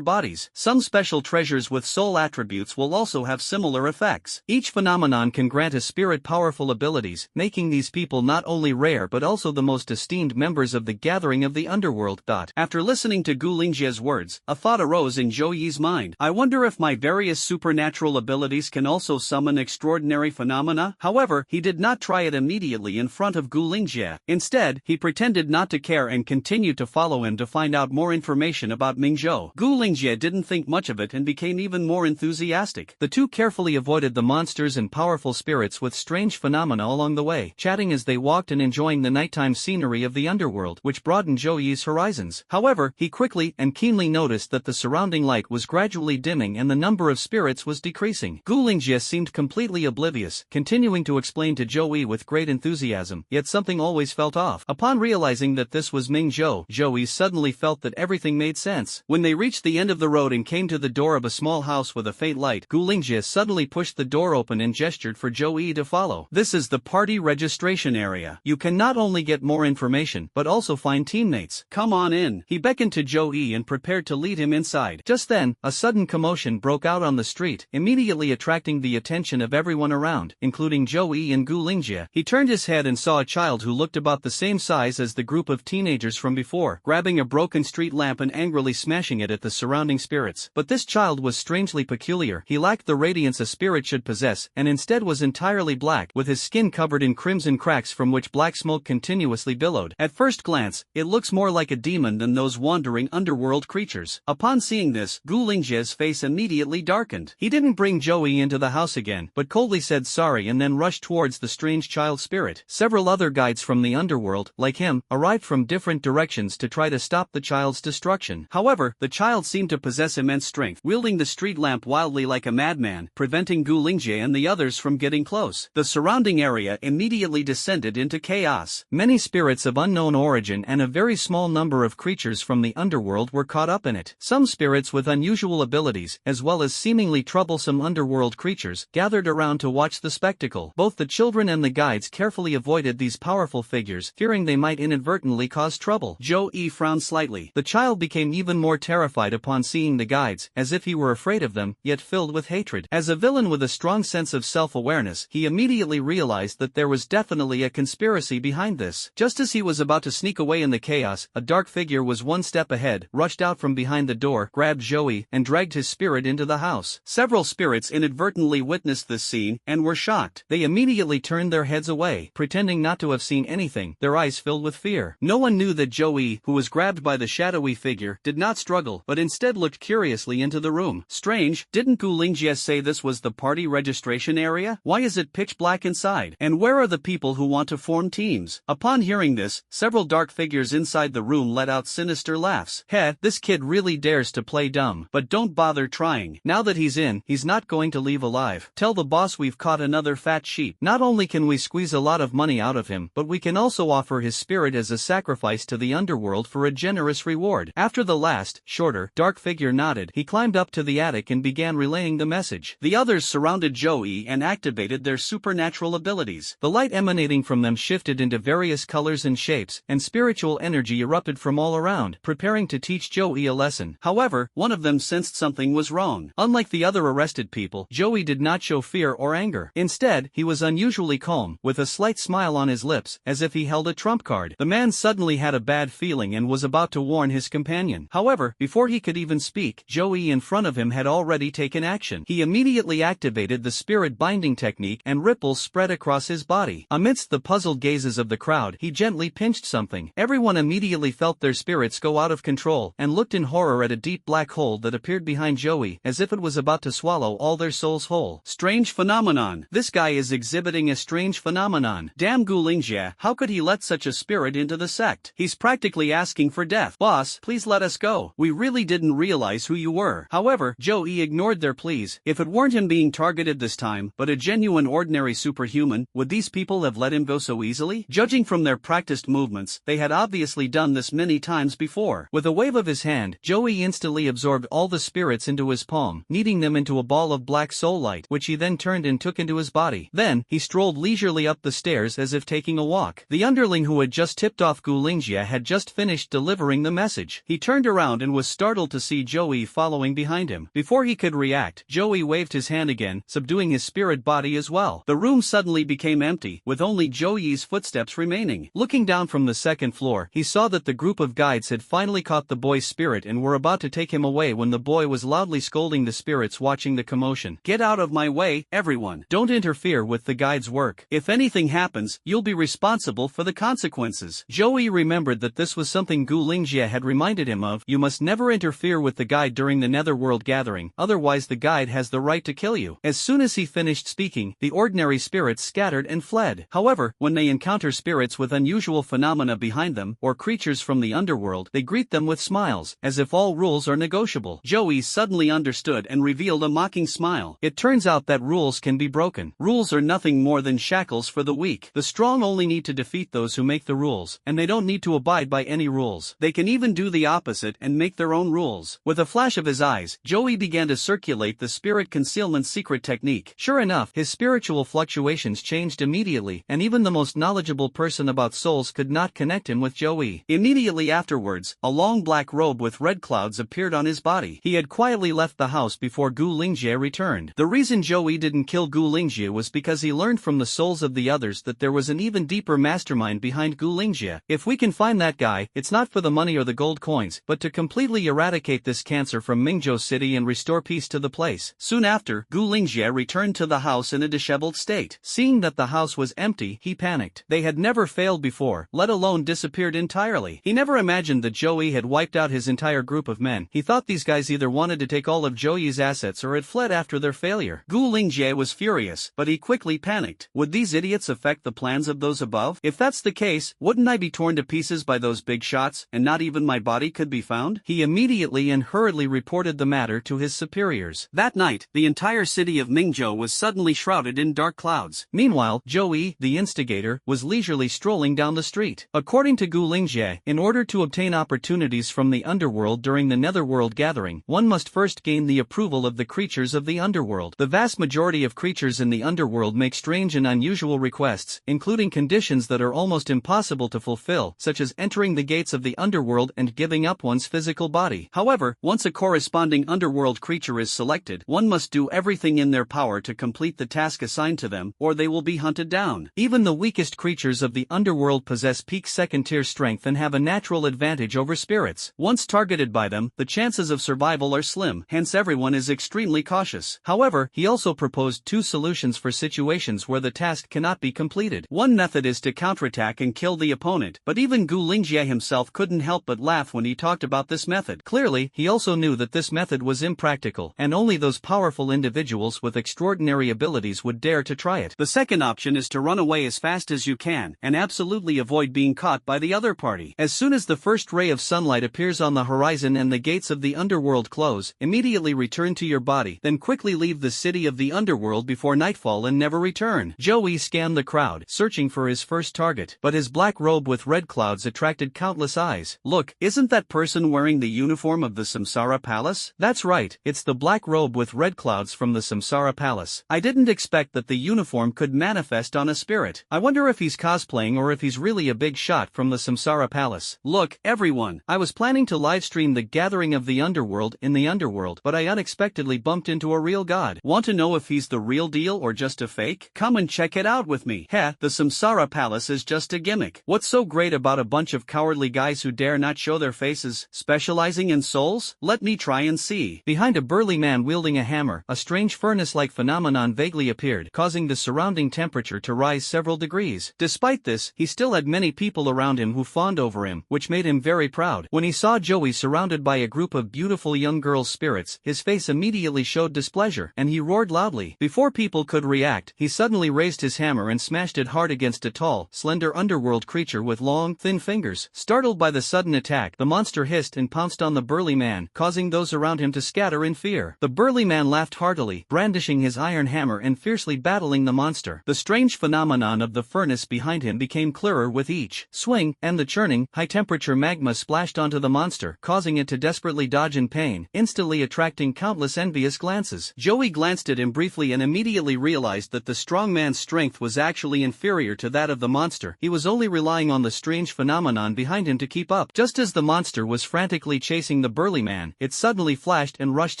bodies. Some special treasures with soul attributes will also have similar effects. Each phenomenon can grant a spirit powerful abilities, making these people not only rare but also the most esteemed members of the gathering of the underworld. After listening to Gu Lingjie's words, a thought arose in Zhou Yi's mind. I wonder if my various supernatural abilities can also summon extraordinary phenomena? However, he did not try it immediately in front of Gu Lingjie. Instead, he pretended not to care and continued to follow him to find out more information about Mingzhou. Gu Lingjie didn't think much of it and became even more enthusiastic. The two carefully avoided the monsters and powerful spirits with strange phenomena along the way, chatting as they walked and enjoying the nighttime scenery of the underworld, which broadened Zhou Yi's horizons. However, he quickly and keenly noticed that the surrounding light was gradually dimming and the number of spirits was decreasing. Gu Lingjie seemed completely oblivious, continuing to explain to Zhou Yi with great enthusiasm, yet something always felt off. Upon realizing that this was Mingzhou, Zhou Yi suddenly felt that everything made sense. When they reached the end of the road and came to the door of a small house with a faint light, Gu Lingjie suddenly pushed the door open and gestured for Zhou Yi to follow. This is the party registration area. You can not only get more information, but also find teammates. Come on in. He beckoned to Zhou Yi and prepared to lead him inside. Just then, a sudden commotion broke out on the street, immediately attracting the attention of everyone around, including Zhou Yi and Gu Lingjie. He turned his head and saw a child who looked about the same size as the group of teenagers from before, grabbing a broken street lamp and angrily smashing it at the surrounding spirits. But this child was strangely peculiar. He lacked the radiance a spirit should possess, and instead was entirely black, with his skin covered in crimson cracks from which black smoke continuously billowed. At first glance, it looks more like a demon than those wandering underworld creatures. Upon seeing this, Gu Lingjie's face immediately darkened. He didn't bring Zhou Yi into the house again, but coldly said sorry and then rushed towards the strange child spirit. Several other guides from the underworld, like him, arrived from different directions to try to stop the child's destruction. However, the child seemed to possess immense strength, wielding the street lamp wildly like a madman, preventing Gu Lingjie and the others from getting close. The surrounding area immediately descended into chaos. Many spirits of unknown origin and a very small number of creatures from the underworld were caught up in it. Some spirits with unusual abilities, as well as seemingly troublesome underworld creatures, gathered around to watch watch the spectacle. Both the children and the guides carefully avoided these powerful figures, fearing they might inadvertently cause trouble. Joey frowned slightly. The child became even more terrified upon seeing the guides, as if he were afraid of them, yet filled with hatred. As a villain with a strong sense of self-awareness, he immediately realized that there was definitely a conspiracy behind this. Just as he was about to sneak away in the chaos, a dark figure was one step ahead, rushed out from behind the door, grabbed Joey, and dragged his spirit into the house. Several spirits inadvertently witnessed this scene, and were shocked. They immediately turned their heads away, pretending not to have seen anything, their eyes filled with fear. No one knew that Joey, who was grabbed by the shadowy figure, did not struggle, but instead looked curiously into the room. Strange, didn't Gu Lingjie say this was the party registration area? Why is it pitch black inside? And where are the people who want to form teams? Upon hearing this, several dark figures inside the room let out sinister laughs. Heh, this kid really dares to play dumb. But don't bother trying. Now that he's in, he's not going to leave alive. Tell the boss we've caught another fat sheep. Not only can we squeeze a lot of money out of him, but we can also offer his spirit as a sacrifice to the underworld for a generous reward. After the last, shorter, dark figure nodded, he climbed up to the attic and began relaying the message. The others surrounded Joey and activated their supernatural abilities. The light emanating from them shifted into various colors and shapes, and spiritual energy erupted from all around, preparing to teach Joey a lesson. However, one of them sensed something was wrong. Unlike the other arrested people, Joey did not show fear or anger. Instead, he was unusually calm, with a slight smile on his lips, as if he held a trump card. The man suddenly had a bad feeling and was about to warn his companion. However, before he could even speak, Joey in front of him had already taken action. He immediately activated the spirit binding technique and ripples spread across his body. Amidst the puzzled gazes of the crowd, he gently pinched something. Everyone immediately felt their spirits go out of control, and looked in horror at a deep black hole that appeared behind Joey, as if it was about to swallow all their souls whole. Strange phenomenon. This guy is exhibiting a strange phenomenon. Damn Gu Lingjie, how could he let such a spirit into the sect? He's practically asking for death. Boss, please let us go. We really didn't realize who you were. However, Joey ignored their pleas. If it weren't him being targeted this time, but a genuine ordinary superhuman, would these people have let him go so easily? Judging from their practiced movements, they had obviously done this many times before. With a wave of his hand, Joey instantly absorbed all the spirits into his palm, kneading them into a ball of black soul light, which he then turned and took into his body. Then, he strolled leisurely up the stairs as if taking a walk. The underling who had just tipped off Gu Lingjie had just finished delivering the message. He turned around and was startled to see Joey following behind him. Before he could react, Joey waved his hand again, subduing his spirit body as well. The room suddenly became empty, with only Joey's footsteps remaining. Looking down from the second floor, he saw that the group of guides had finally caught the boy's spirit and were about to take him away when the boy was loudly scolding the spirits watching the commotion. Get out of my way, everyone. Don't interfere with the guide's work. If anything happens, you'll be responsible for the consequences. Joey remembered that this was something Gu Lingjie had reminded him of. You must never interfere with the guide during the Netherworld gathering, otherwise the guide has the right to kill you. As soon as he finished speaking, the ordinary spirits scattered and fled. However, when they encounter spirits with unusual phenomena behind them, or creatures from the underworld, they greet them with smiles, as if all rules are negotiable. Joey suddenly understood and revealed a mocking smile. It turns out that rules can be broken. Rules are nothing more than shackles for the weak. The strong only need to defeat those who make the rules, and they don't need to abide by any rules. They can even do the opposite and make their own rules. With a flash of his eyes, Joey began to circulate the spirit concealment secret technique. Sure enough, his spiritual fluctuations changed immediately, and even the most knowledgeable person about souls could not connect him with Joey. Immediately afterwards, a long black robe with red clouds appeared on his body. He had quietly left the house before Gu Lingjie returned. The reason Joey didn't kill Gu Lingjie was because he learned from the souls of the others that there was an even deeper mastermind behind Gu Lingjie. If we can find that guy, it's not for the money or the gold coins, but to completely eradicate this cancer from Mingzhou City and restore peace to the place. Soon after, Gu Lingjie returned to the house in a disheveled state. Seeing that the house was empty, he panicked. They had never failed before, let alone disappeared entirely. He never imagined that Joey had wiped out his entire group of men. He thought these guys either wanted to take all of Joey's assets or had fled after their failure. Gu Lingjie was furious, but he quickly panicked. Would these idiots affect the plans of those above? If that's the case, wouldn't I be torn to pieces by those big shots, and not even my body could be found? He immediately and hurriedly reported the matter to his superiors. That night, the entire city of Mingzhou was suddenly shrouded in dark clouds. Meanwhile, Joey, the instigator, was leisurely strolling down the street. According to Gu Lingjie, in order to obtain opportunities from the underworld during the Netherworld gathering, one must first gain the approval of the creatures of the underworld. The vast majority of creatures creatures in the underworld make strange and unusual requests, including conditions that are almost impossible to fulfill, such as entering the gates of the underworld and giving up one's physical body. However, once a corresponding underworld creature is selected, one must do everything in their power to complete the task assigned to them, or they will be hunted down. Even the weakest creatures of the underworld possess peak second-tier strength and have a natural advantage over spirits. Once targeted by them, the chances of survival are slim, hence everyone is extremely cautious. However, he also proposed two solutions for situations where the task cannot be completed. One method is to counterattack and kill the opponent, but even Gu Lingjie himself couldn't help but laugh when he talked about this method. Clearly, he also knew that this method was impractical, and only those powerful individuals with extraordinary abilities would dare to try it. The second option is to run away as fast as you can, and absolutely avoid being caught by the other party. As soon as the first ray of sunlight appears on the horizon and the gates of the underworld close, immediately return to your body, then quickly leave the city of the underworld before nightfall and never return. Joey scanned the crowd, searching for his first target, but his black robe with red clouds attracted countless eyes. Look, isn't that person wearing the uniform of the Samsara Palace? That's right, it's the black robe with red clouds from the Samsara Palace. I didn't expect that the uniform could manifest on a spirit. I wonder if he's cosplaying or if he's really a big shot from the Samsara Palace. Look, everyone, I was planning to livestream the gathering of the underworld in the underworld, but I unexpectedly bumped into a real god. Want to know if he's the real deal or just a fake? Come and check it out with me. Heh, the Samsara Palace is just a gimmick. What's so great about a bunch of cowardly guys who dare not show their faces, specializing in souls? Let me try and see. Behind a burly man wielding a hammer, a strange furnace-like phenomenon vaguely appeared, causing the surrounding temperature to rise several degrees. Despite this, he still had many people around him who fawned over him, which made him very proud. When he saw Joey surrounded by a group of beautiful young girl spirits, his face immediately showed displeasure, and he roared loudly. Before people could react, he suddenly raised his hammer and smashed it hard against a tall, slender underworld creature with long, thin fingers. Startled by the sudden attack, the monster hissed and pounced on the burly man, causing those around him to scatter in fear. The burly man laughed heartily, brandishing his iron hammer and fiercely battling the monster. The strange phenomenon of the furnace behind him became clearer with each swing, and the churning, high-temperature magma splashed onto the monster, causing it to desperately dodge in pain, instantly attracting countless envious glances. Joey glanced at him briefly and immediately realized that the strong man's strength was actually inferior to that of the monster. He was only relying on the strange phenomenon behind him to keep up. Just as the monster was frantically chasing the burly man, it suddenly flashed and rushed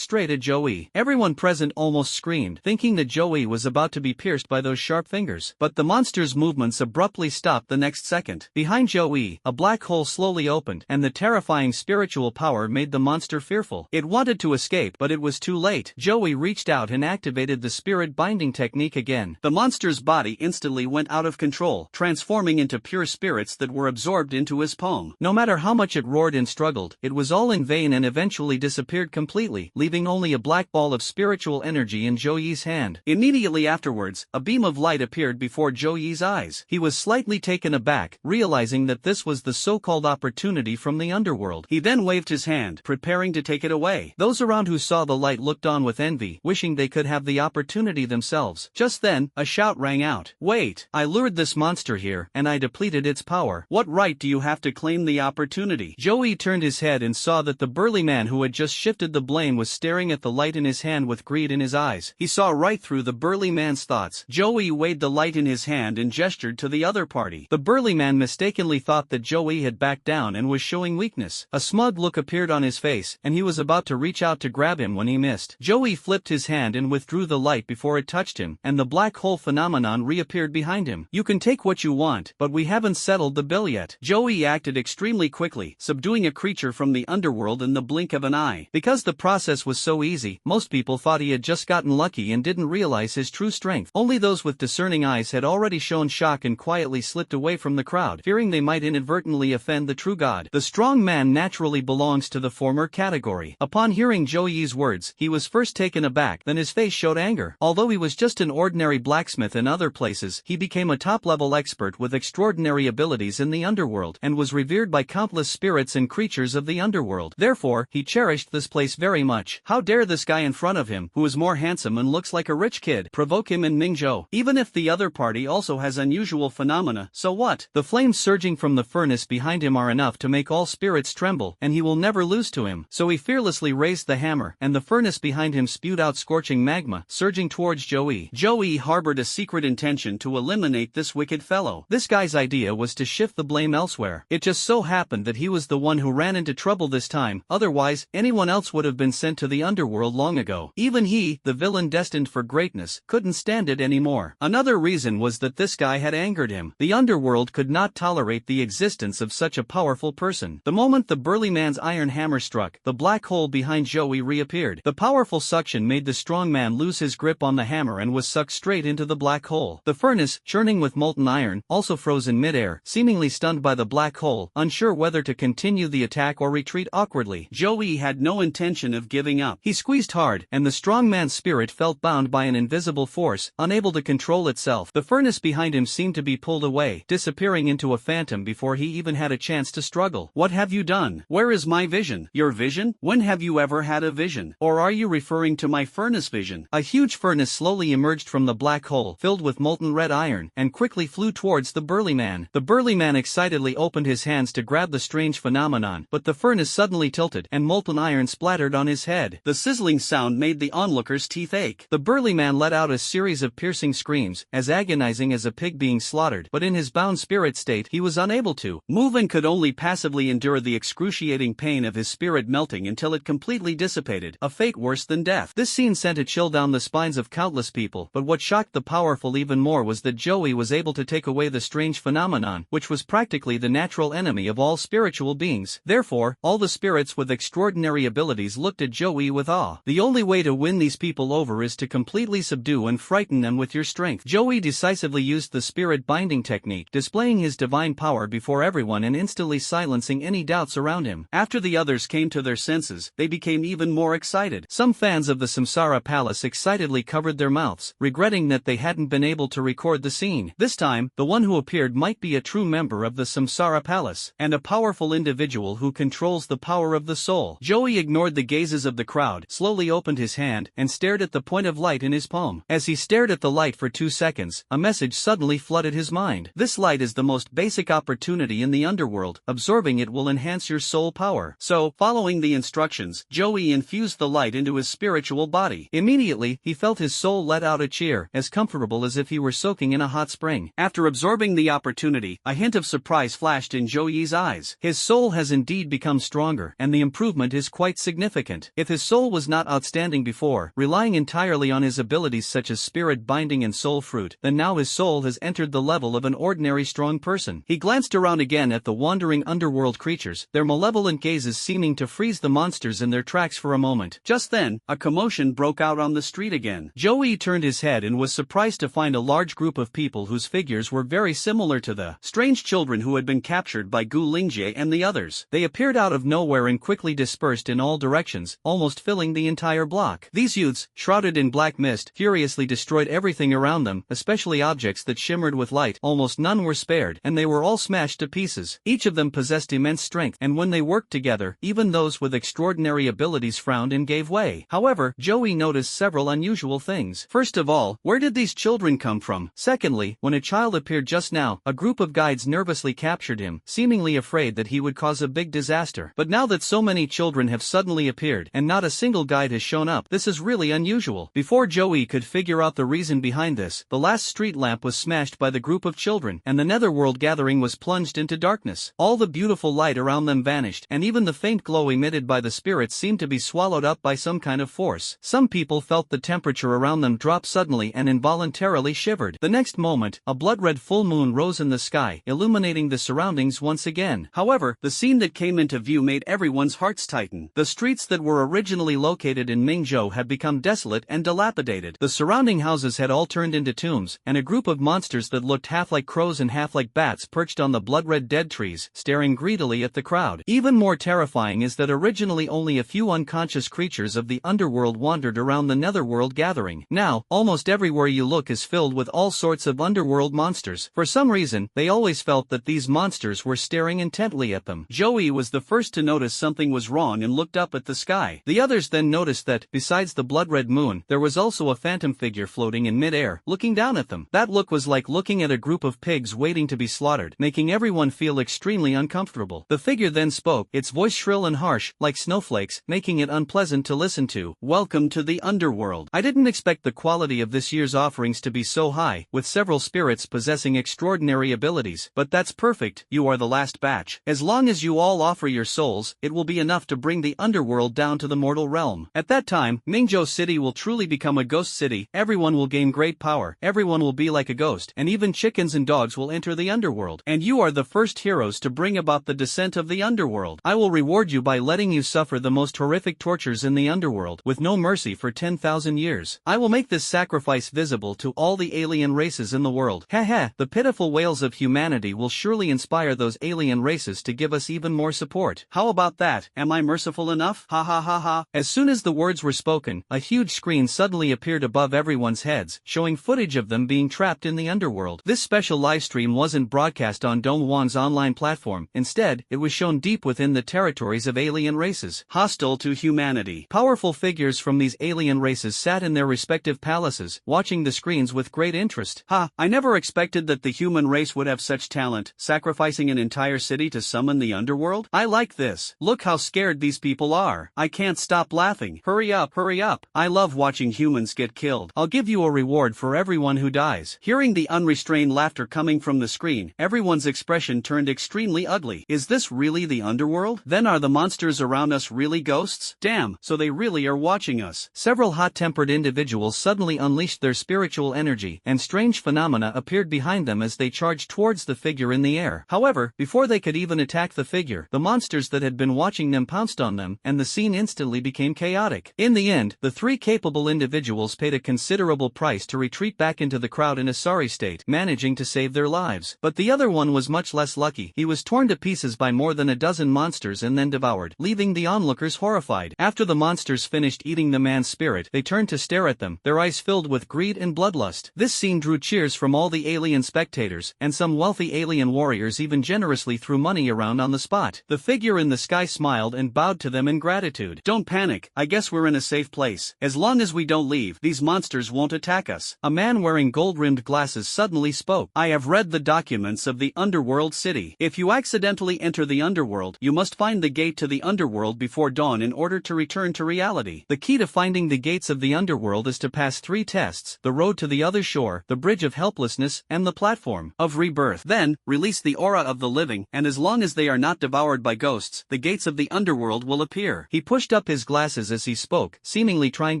straight at Joey. Everyone present almost screamed, thinking that Joey was about to be pierced by those sharp fingers. But the monster's movements abruptly stopped the next second. Behind Joey, a black hole slowly opened, and the terrifying spiritual power made the monster fearful. It wanted to escape, but it was too late. Joey reached out and activated the spirit binding technique again. The monster's body instantly went out of control, transforming into pure spirits that were absorbed into his palm. No matter how much it roared and struggled, it was all in vain and eventually disappeared completely, leaving only a black ball of spiritual energy in Joey's hand. Immediately afterwards, a beam of light appeared before Joey's eyes. He was slightly taken aback, realizing that this was the so-called opportunity from the underworld. He then waved his hand, preparing to take it away. Those around who saw the light looked on with envy, wishing they could have the opportunity themselves. Just then, a shout rang out. Wait, I lured this monster here, and I depleted its power. What right do you have to claim the opportunity? Joey turned his head and saw that the burly man who had just shifted the blame was staring at the light in his hand with greed in his eyes. He saw right through the burly man's thoughts. Joey weighed the light in his hand and gestured to the other party. The burly man mistakenly thought that Joey had backed down and was showing weakness. A smug look appeared on his face, and he was about to reach out to grab him when he missed. Joey flipped his hand and withdrew the light before it touched him, and the black hole phenomenon reappeared behind him. You can take what you want, but we haven't settled the bill yet. Joey acted extremely quickly, subduing a creature from the underworld in the blink of an eye. Because the process was so easy, most people thought he had just gotten lucky and didn't realize his true strength. Only those with discerning eyes had already shown shock and quietly slipped away from the crowd, fearing they might inadvertently offend the true god. The strong man naturally belongs to the former category. Upon hearing Joey's words, he was first taken aback, then his face showed anger. Although he was just an ordinary blacksmith in other places, he became a top-level expert with extraordinary abilities in the underworld, and was revered by countless spirits and creatures of the underworld. Therefore, he cherished this place very much. How dare this guy in front of him, who is more handsome and looks like a rich kid, provoke him in Mingzhou? Even if the other party also has unusual phenomena, so what? The flames surging from the furnace behind him are enough to make all spirits tremble, and he will never lose to him. So he fearlessly raised the hammer, and the furnace behind him spewed out scorching magma, surging toward towards Joey. Joey harbored a secret intention to eliminate this wicked fellow. This guy's idea was to shift the blame elsewhere. It just so happened that he was the one who ran into trouble this time, otherwise, anyone else would have been sent to the underworld long ago. Even he, the villain destined for greatness, couldn't stand it anymore. Another reason was that this guy had angered him. The underworld could not tolerate the existence of such a powerful person. The moment the burly man's iron hammer struck, the black hole behind Joey reappeared. The powerful suction made the strong man lose his grip on the hammer and was sucked straight into the black hole. The furnace, churning with molten iron, also froze in midair, seemingly stunned by the black hole, unsure whether to continue the attack or retreat awkwardly. Joey had no intention of giving up. He squeezed hard, and the strong man's spirit felt bound by an invisible force, unable to control itself. The furnace behind him seemed to be pulled away, disappearing into a phantom before he even had a chance to struggle. What have you done? Where is my vision? Your vision? When have you ever had a vision? Or are you referring to my furnace vision? A huge furnace slowly emerged from the black hole, filled with molten red iron, and quickly flew towards the burly man. The burly man excitedly opened his hands to grab the strange phenomenon, but the furnace suddenly tilted, and molten iron splattered on his head. The sizzling sound made the onlookers' teeth ache. The burly man let out a series of piercing screams, as agonizing as a pig being slaughtered, but in his bound spirit state he was unable to move and could only passively endure the excruciating pain of his spirit melting until it completely dissipated, a fate worse than death. This scene sent a chill down the spines of countless people, but what shocked the powerful even more was that Joey was able to take away the strange phenomenon, which was practically the natural enemy of all spiritual beings. Therefore, all the spirits with extraordinary abilities looked at Joey with awe. The only way to win these people over is to completely subdue and frighten them with your strength. Joey decisively used the spirit binding technique, displaying his divine power before everyone and instantly silencing any doubts around him. After the others came to their senses, they became even more excited. Some fans of the Samsara Palace excitedly covered their mouths, regretting that they hadn't been able to record the scene. This time, the one who appeared might be a true member of the Samsara Palace, and a powerful individual who controls the power of the soul. Joey ignored the gazes of the crowd, slowly opened his hand, and stared at the point of light in his palm. As he stared at the light for 2 seconds, a message suddenly flooded his mind. This light is the most basic opportunity in the underworld. Absorbing it will enhance your soul power. So, following the instructions, Joey infused the light into his spiritual body. Immediately, he felt his soul let out a cheer, as comfortable as if he were soaking in a hot spring. After absorbing the opportunity, a hint of surprise flashed in Joey's eyes. His soul has indeed become stronger, and the improvement is quite significant. If his soul was not outstanding before, relying entirely on his abilities such as spirit binding and soul fruit, then now his soul has entered the level of an ordinary strong person. He glanced around again at the wandering underworld creatures, their malevolent gazes seeming to freeze the monsters in their tracks for a moment. Just then, a commotion broke out on the street again. Joey turned his head and was surprised to find a large group of people whose figures were very similar to the strange children who had been captured by Gu Lingjie and the others. They appeared out of nowhere and quickly dispersed in all directions, almost filling the entire block. These youths, shrouded in black mist, furiously destroyed everything around them, especially objects that shimmered with light. Almost none were spared, and they were all smashed to pieces. Each of them possessed immense strength, and when they worked together, even those with extraordinary abilities frowned and gave way. However, Joey noticed several unusual things. First of all, where did these children come from? Secondly, when a child appeared just now, a group of guides nervously captured him, seemingly afraid that he would cause a big disaster. But now that so many children have suddenly appeared, and not a single guide has shown up, this is really unusual. Before Joey could figure out the reason behind this, the last street lamp was smashed by the group of children, and the netherworld gathering was plunged into darkness. All the beautiful light around them vanished, and even the faint glow emitted by the spirits seemed to be swallowed up by some kind of force. Some people felt the temperature around them drop suddenly and involuntarily shivered. The next moment, a blood-red full moon rose in the sky, illuminating the surroundings once again. However, the scene that came into view made everyone's hearts tighten. The streets that were originally located in Mingzhou had become desolate and dilapidated. The surrounding houses had all turned into tombs, and a group of monsters that looked half like crows and half like bats perched on the blood-red dead trees, staring greedily at the crowd. Even more terrifying is that originally only a few unconscious creatures of the underworld wandered around the netherworld gathering. Now, almost everywhere you look is filled with all sorts of underworld monsters. For some reason, they always felt that these monsters were staring intently at them. Joey was the first to notice something was wrong and looked up at the sky. The others then noticed that, besides the blood-red moon, there was also a phantom figure floating in mid-air, looking down at them. That look was like looking at a group of pigs waiting to be slaughtered, making everyone feel extremely uncomfortable. The figure then spoke, its voice shrill and harsh, like snowflakes, making it unpleasant to listen to. "Welcome to the underworld. I didn't expect the quality of this year's offerings to be so high, with several spirits possessing extraordinary abilities. But that's perfect, you are the last batch. As long as you all offer your souls, it will be enough to bring the underworld down to the mortal realm. At that time, Mingzhou City will truly become a ghost city, everyone will gain great power, everyone will be like a ghost, and even chickens and dogs will enter the underworld. And you are the first heroes to bring about the descent of the underworld. I will reward you by letting you suffer the most horrific tortures in the underworld, with no mercy for 10,000 years. I will make this sacrifice visible to all the alien races in the world. Heh, the pitiful wails of humanity will surely inspire those alien races to give us even more support. How about that? Am I merciful enough? Ha ha ha ha. As soon as the words were spoken, a huge screen suddenly appeared above everyone's heads, showing footage of them being trapped in the underworld. This special livestream wasn't broadcast on Dongwon's online platform, instead, it was shown deep within the territories of alien races, hostile to humanity. Powerful figures from these alien races sat in their respective palaces, watching the screens with great interest. I never expected that the human race would have such talent, sacrificing an entire city to summon the underworld. I like this. Look how scared these people are. I can't stop laughing. Hurry up, hurry up. I love watching humans get killed. I'll give you a reward for everyone who dies. Hearing the unrestrained laughter coming from the screen, everyone's expression turned extremely ugly. Is this really the underworld? Then are the monsters around us really ghosts? Damn, so they really are watching us. Several hot-tempered individuals suddenly unleashed their spiritual energy, and strange phenomena appeared behind them as they charged towards the figure in the air. However, before they could even attack the figure, the monsters that had been watching them pounced on them, and the scene instantly became chaotic. In the end, the three capable individuals paid a considerable price to retreat back into the crowd in a sorry state, managing to save their lives. But the other one was much less lucky. He was torn to pieces by more than a dozen monsters and then devoured, leaving the onlookers horrified. After the monsters finished eating the man's spirit, they turned to stare at them, their eyes filled with greed and bloodlust. This scene drew cheers from all the alien spectators, and some wealthy alien warriors even generously threw money around on the spot. The figure in the sky smiled and bowed to them in gratitude. Don't panic, I guess we're in a safe place. As long as we don't leave, these monsters won't attack us. A man wearing gold-rimmed glasses suddenly spoke. I have read the documents of the underworld city. If you accidentally enter the underworld, you must find the gate to the underworld before dawn in order to return to reality. The key to finding the gates of the underworld is to pass 3 tests: the road to the other shore, the bridge of helplessness, and the platform of rebirth. Then, release the aura of the living, and as long as they are not devoured by ghosts, the gates of the underworld will appear. He pushed up his glasses as he spoke, seemingly trying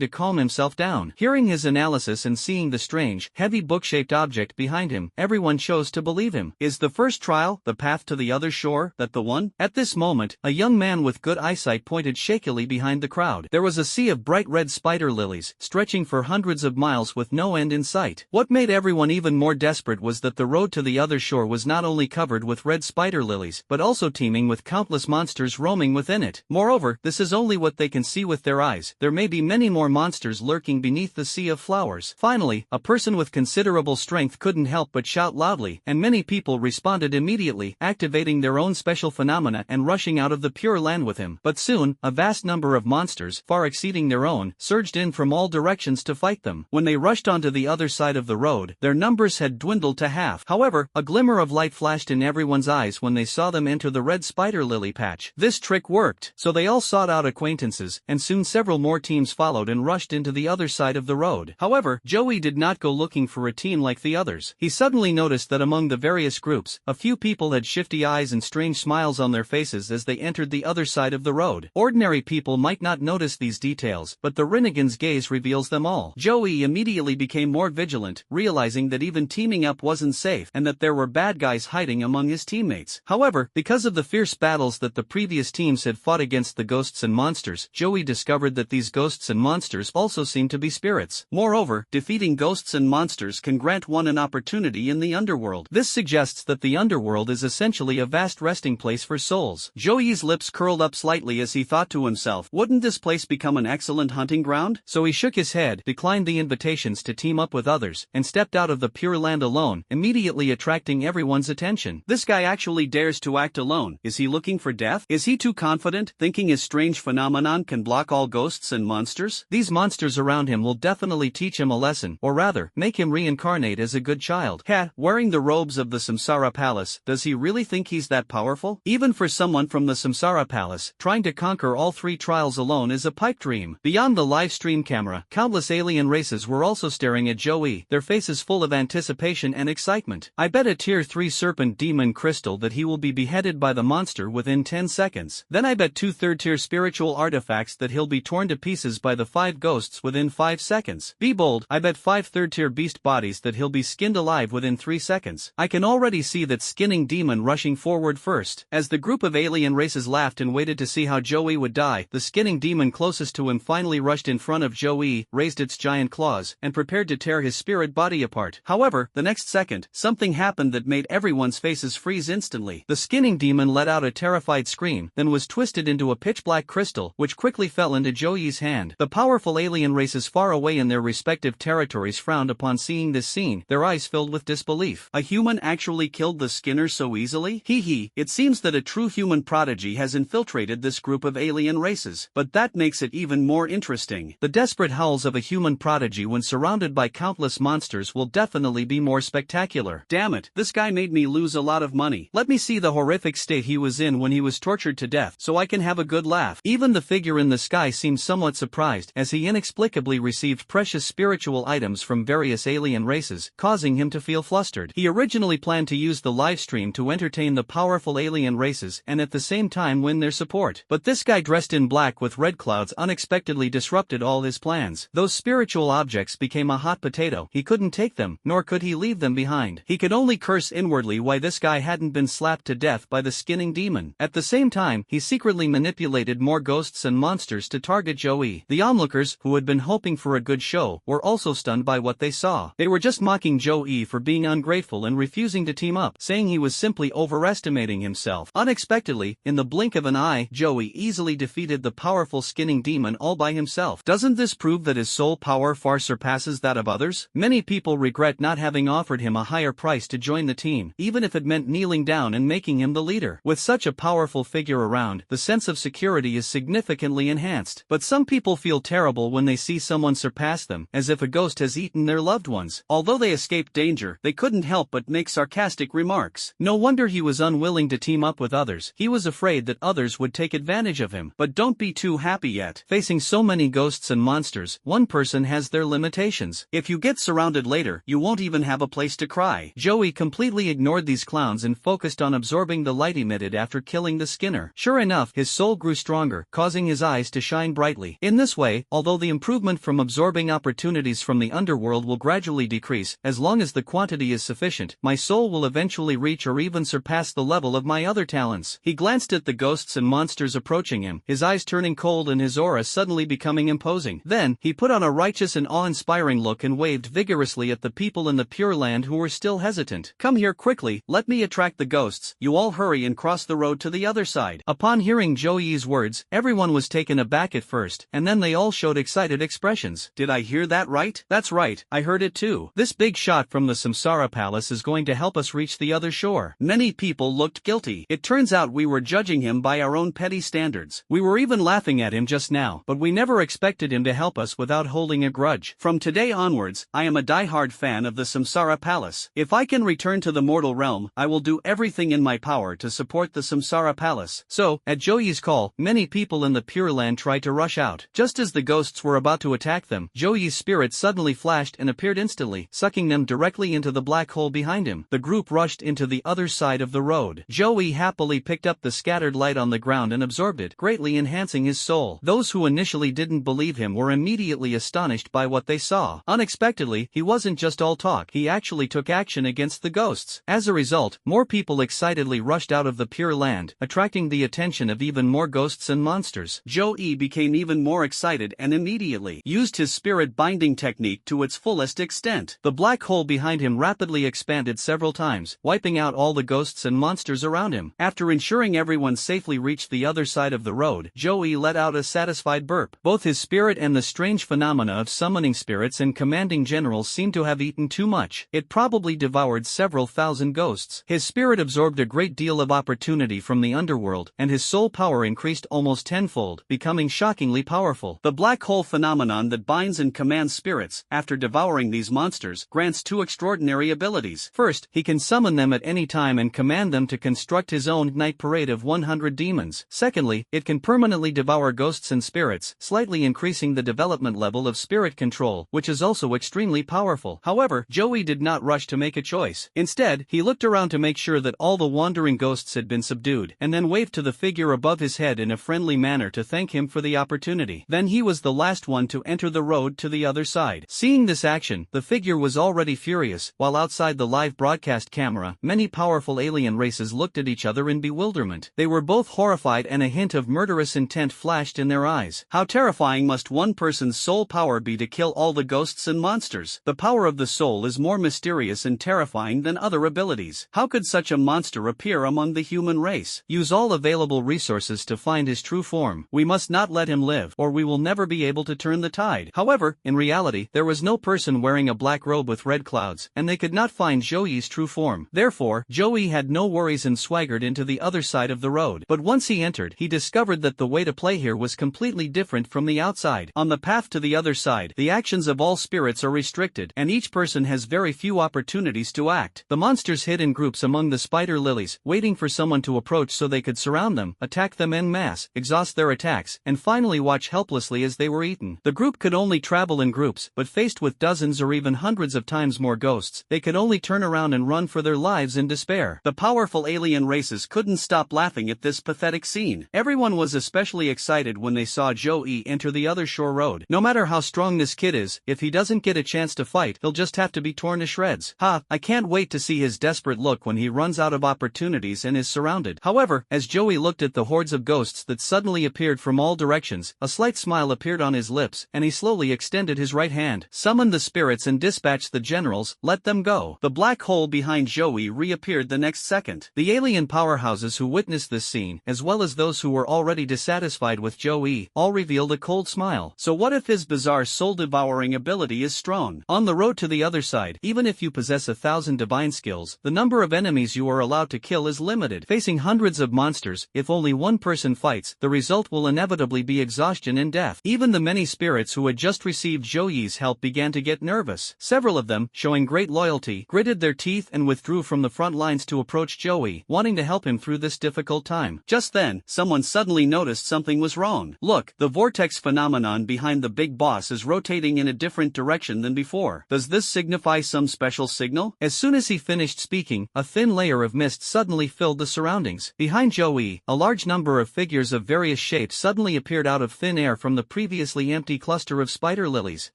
to calm himself down. Hearing his analysis and seeing the strange, heavy book-shaped object behind him, everyone chose to believe him. Is the first trial, the path to the other shore, that the one? At this moment, a young man with good eyesight pointed shakily behind the crowd. There was a sea of bright red spider lilies, stretching for hundreds of miles with no end in sight. What made everyone even more desperate was that the road to the other shore was not only covered with red spider lilies, but also teeming with countless monsters roaming within it. Moreover, this is only what they can see with their eyes. There may be many more monsters lurking beneath the sea of flowers. Finally, a person with considerable strength couldn't help but shout loudly, and many people responded immediately, activating their own special phenomena and rushing out of the Pure Land with him. But soon, a vast number of monsters, far exceeding their own, surged in from all directions to fight them. When they rushed onto the other side of the road, their numbers had dwindled to half. However, a glimmer of light flashed in everyone's eyes when they saw them enter the red spider lily patch. This trick worked, so they all sought out acquaintances, and soon several more teams followed and rushed into the other side of the road. However, Joey did not go looking for a team like the others. He suddenly noticed that among the various groups, a few people had shifty eyes and strange smiles on their faces as they entered the other side of the road. Ordinary people might not notice these details, but the Rinnegan's gaze reveals them all. Joey immediately became more vigilant, realizing that even teaming up wasn't safe and that there were bad guys hiding among his teammates. However, because of the fierce battles that the previous teams had fought against the ghosts and monsters, Joey discovered that these ghosts and monsters also seemed to be spirits. Moreover, defeating ghosts and monsters can grant one an opportunity in the underworld. This suggests that the underworld is essentially a vast resting place for souls. Joey's lips curled up slightly as he thought to himself, wouldn't this place become an excellent hunting ground? So he shook his head, declined the invitations to team up with others, and stepped out of the Pure Land alone, immediately attracting everyone's attention. This guy actually dares to act alone. Is he looking for death? Is he too confident, thinking his strange phenomenon can block all ghosts and monsters? These monsters around him will definitely teach him a lesson, or rather, make him reincarnate as a good child. Wearing the robes of the Samsara Palace, does he really think he's that powerful? Even for someone from the Samsara Palace, trying to conquer all 3 trials alone is a pipe dream. Beyond the live stream camera, Countless alien races were also staring at Joey, their faces full of anticipation and excitement. I bet a tier 3 serpent demon crystal that he will be beheaded by the monster within 10 seconds. Then I bet 2 third-tier spiritual artifacts that he'll be torn to pieces by the 5 ghosts within 5 seconds. Be bold, I bet 5 third-tier beast bodies that he'll be skinned alive within 3 seconds. I can already see that skinning demon rushing forward first. As the group of alien races laughed and waited to see how Joey would die, the skinning demon closest to him finally rushed in front of Joey, raised its giant claws, and prepared to tear his spirit body apart. However, the next second, something happened that made everyone's faces freeze instantly. The skinning demon let out a terrified scream, then was twisted into a pitch-black crystal, which quickly fell into Joey's hand. The powerful alien races far away in their respective territories frowned upon seeing this scene, their eyes filled with disbelief. A human actually killed the Skinner so easily? Hee hee, it seems that a true human prodigy has infiltrated this group of alien races. But that makes it even more interesting. The desperate howls of a human prodigy when surrounded by countless monsters will definitely be more spectacular. Damn it, this guy made me lose a lot of money. Let me see the horrific state he was in when he was tortured to death so I can have a good laugh. Even the figure in the sky seemed somewhat surprised as he inexplicably received precious spiritual items from various alien races, causing him to feel flustered. He originally planned to use the live stream to entertain the powerful alien races and at the same time win their support. But this guy dressed in black with red clouds unexpectedly disrupted all his plans. Those spiritual objects became a hot potato. He couldn't take them, nor could he leave them behind. He could only curse inwardly why this guy hadn't been slapped to death by the skinning demon. At the same time, he secretly manipulated more ghosts and monsters to target Joey. The onlookers, who had been hoping for a good show, were also stunned by what they saw. They were just mocking Joey for being ungrateful and refusing to team up, saying he was simply overestimating himself. Unexpectedly, in the blink of an eye, Joey easily defeated the powerful skinning demon all by himself. Doesn't this prove that his soul power far surpasses that of others? Many people regret not having offered him a higher price to join the team, even if it meant kneeling down and making him the leader. With such a powerful figure around, the sense of security is significantly enhanced. But some people feel terrible when they see someone surpass them, as if a ghost has eaten their loved ones. Although they escaped danger, they couldn't help but make sarcastic remarks. No wonder he was unwilling to team up with others. He was afraid that others would take advantage of him. But don't be too happy yet. Facing so many ghosts and monsters, one person has their limitations. If you get surrounded later, you won't even have a place to cry. Joey completely ignored these clowns and focused on absorbing the light emitted after killing the Skinner. Sure enough, his soul grew stronger, causing his eyes to shine brightly. In this way, although the improvement from absorbing opportunities from the underworld will gradually decrease, as long as the quantity is sufficient, my soul will eventually reach or even surpass the level of my other talents. He glanced at the ghosts and monsters approaching him, his eyes turning cold and his aura suddenly becoming imposing. Then, he put on a righteous and awe-inspiring look and waved vigorously at the people in the Pure Land who were still hesitant. Come here quickly, let me attract the ghosts. You all hurry and cross the road to the other side. Upon hearing Joey's words, everyone was taken aback at first, and then they all showed excited expressions. Did I hear that right? That's right, I heard it too. This big shot from the Samsara Palace is going to help us reach the other shore. Many people looked guilty. It turns out we were judging him by our own petty standards. We were even laughing at him just now, but we never expected him to help us without holding a grudge. From today onwards, I am a die-hard fan of the Samsara Palace. If I can return to the mortal realm, I will do everything in my power to support the Samsara Palace. So, at Joey's call, many people in the Pure Land tried to rush out. Just as the ghosts were about to attack them, Joey's spirit suddenly flashed and appeared instantly, sucking them directly into the black hole behind him. The group rushed into the other side of the road. Joey happily picked up the scattered light on the ground and absorbed it, greatly enhancing his soul. Those who initially didn't believe him were immediately astonished by what they saw. Unexpectedly, he wasn't just all talk, he actually took action against the ghosts. As a result, more people excitedly rushed out of the Pure Land, attracting the attention of even more ghosts and monsters. Joey became even more excited and immediately used his spirit binding technique to its fullest extent. The black hole behind him rapidly expanded several times, wiping out all the ghosts and monsters around him. After ensuring everyone safely reached the other side of the road, Joey let out a satisfied burp. Both his spirit and the strange phenomena of summoning spirits and commanding generals seemed to have eaten too much. It probably devoured several thousand ghosts. His spirit absorbed a great deal of opportunity from the underworld, and his soul power increased almost tenfold, becoming shockingly powerful. The black hole phenomenon that binds and commands spirits, after devouring these monsters, grants two extraordinary abilities. First, he can summon them at any time and command them to construct his own night parade of 100 demons. Secondly, it can permanently devour ghosts and spirits, slightly increasing the development ultimate level of spirit control, which is also extremely powerful. However, Joey did not rush to make a choice. Instead, he looked around to make sure that all the wandering ghosts had been subdued, and then waved to the figure above his head in a friendly manner to thank him for the opportunity. Then he was the last one to enter the road to the other side. Seeing this action, the figure was already furious, while outside the live broadcast camera, many powerful alien races looked at each other in bewilderment. They were both horrified and a hint of murderous intent flashed in their eyes. How terrifying must one person's soul power be to kill all the ghosts and monsters? The power of the soul is more mysterious and terrifying than other abilities. How could such a monster appear among the human race? Use all available resources to find his true form. We must not let him live, or we will never be able to turn the tide. However, in reality, there was no person wearing a black robe with red clouds, and they could not find Joey's true form. Therefore, Joey had no worries and swaggered into the other side of the road. But once he entered, he discovered that the way to play here was completely different from the outside. On the path to the other side, the actions of all spirits are restricted, and each person has very few opportunities to act. The monsters hid in groups among the spider lilies, waiting for someone to approach so they could surround them, attack them en masse, exhaust their attacks, and finally watch helplessly as they were eaten. The group could only travel in groups, but faced with dozens or even hundreds of times more ghosts, they could only turn around and run for their lives in despair. The powerful alien races couldn't stop laughing at this pathetic scene. Everyone was especially excited when they saw Joey enter the other shore road. No matter how strong this kid is, if he doesn't get a chance to fight, he'll just have to be torn to shreds. Ha, I can't wait to see his desperate look when he runs out of opportunities and is surrounded. However, as Joey looked at the hordes of ghosts that suddenly appeared from all directions, a slight smile appeared on his lips, and he slowly extended his right hand, summoned the spirits and dispatched the generals, let them go. The black hole behind Joey reappeared the next second. The alien powerhouses who witnessed this scene, as well as those who were already dissatisfied with Joey, all revealed a cold smile. So what if his bizarre soul-devouring ability is strong? On the road to the other side, even if you possess 1,000 divine skills, the number of enemies you are allowed to kill is limited. Facing hundreds of monsters, if only one person fights, the result will inevitably be exhaustion and death. Even the many spirits who had just received Joey's help began to get nervous. Several of them, showing great loyalty, gritted their teeth and withdrew from the front lines to approach Joey, wanting to help him through this difficult time. Just then, someone suddenly noticed something was wrong. Look, the vortex phenomenon behind the big boss is rotating in a different direction than before. Does this signify some special signal? As soon as he finished speaking, a thin layer of mist suddenly filled the surroundings. Behind Joey, a large number of figures of various shapes suddenly appeared out of thin air from the previously empty cluster of spider lilies.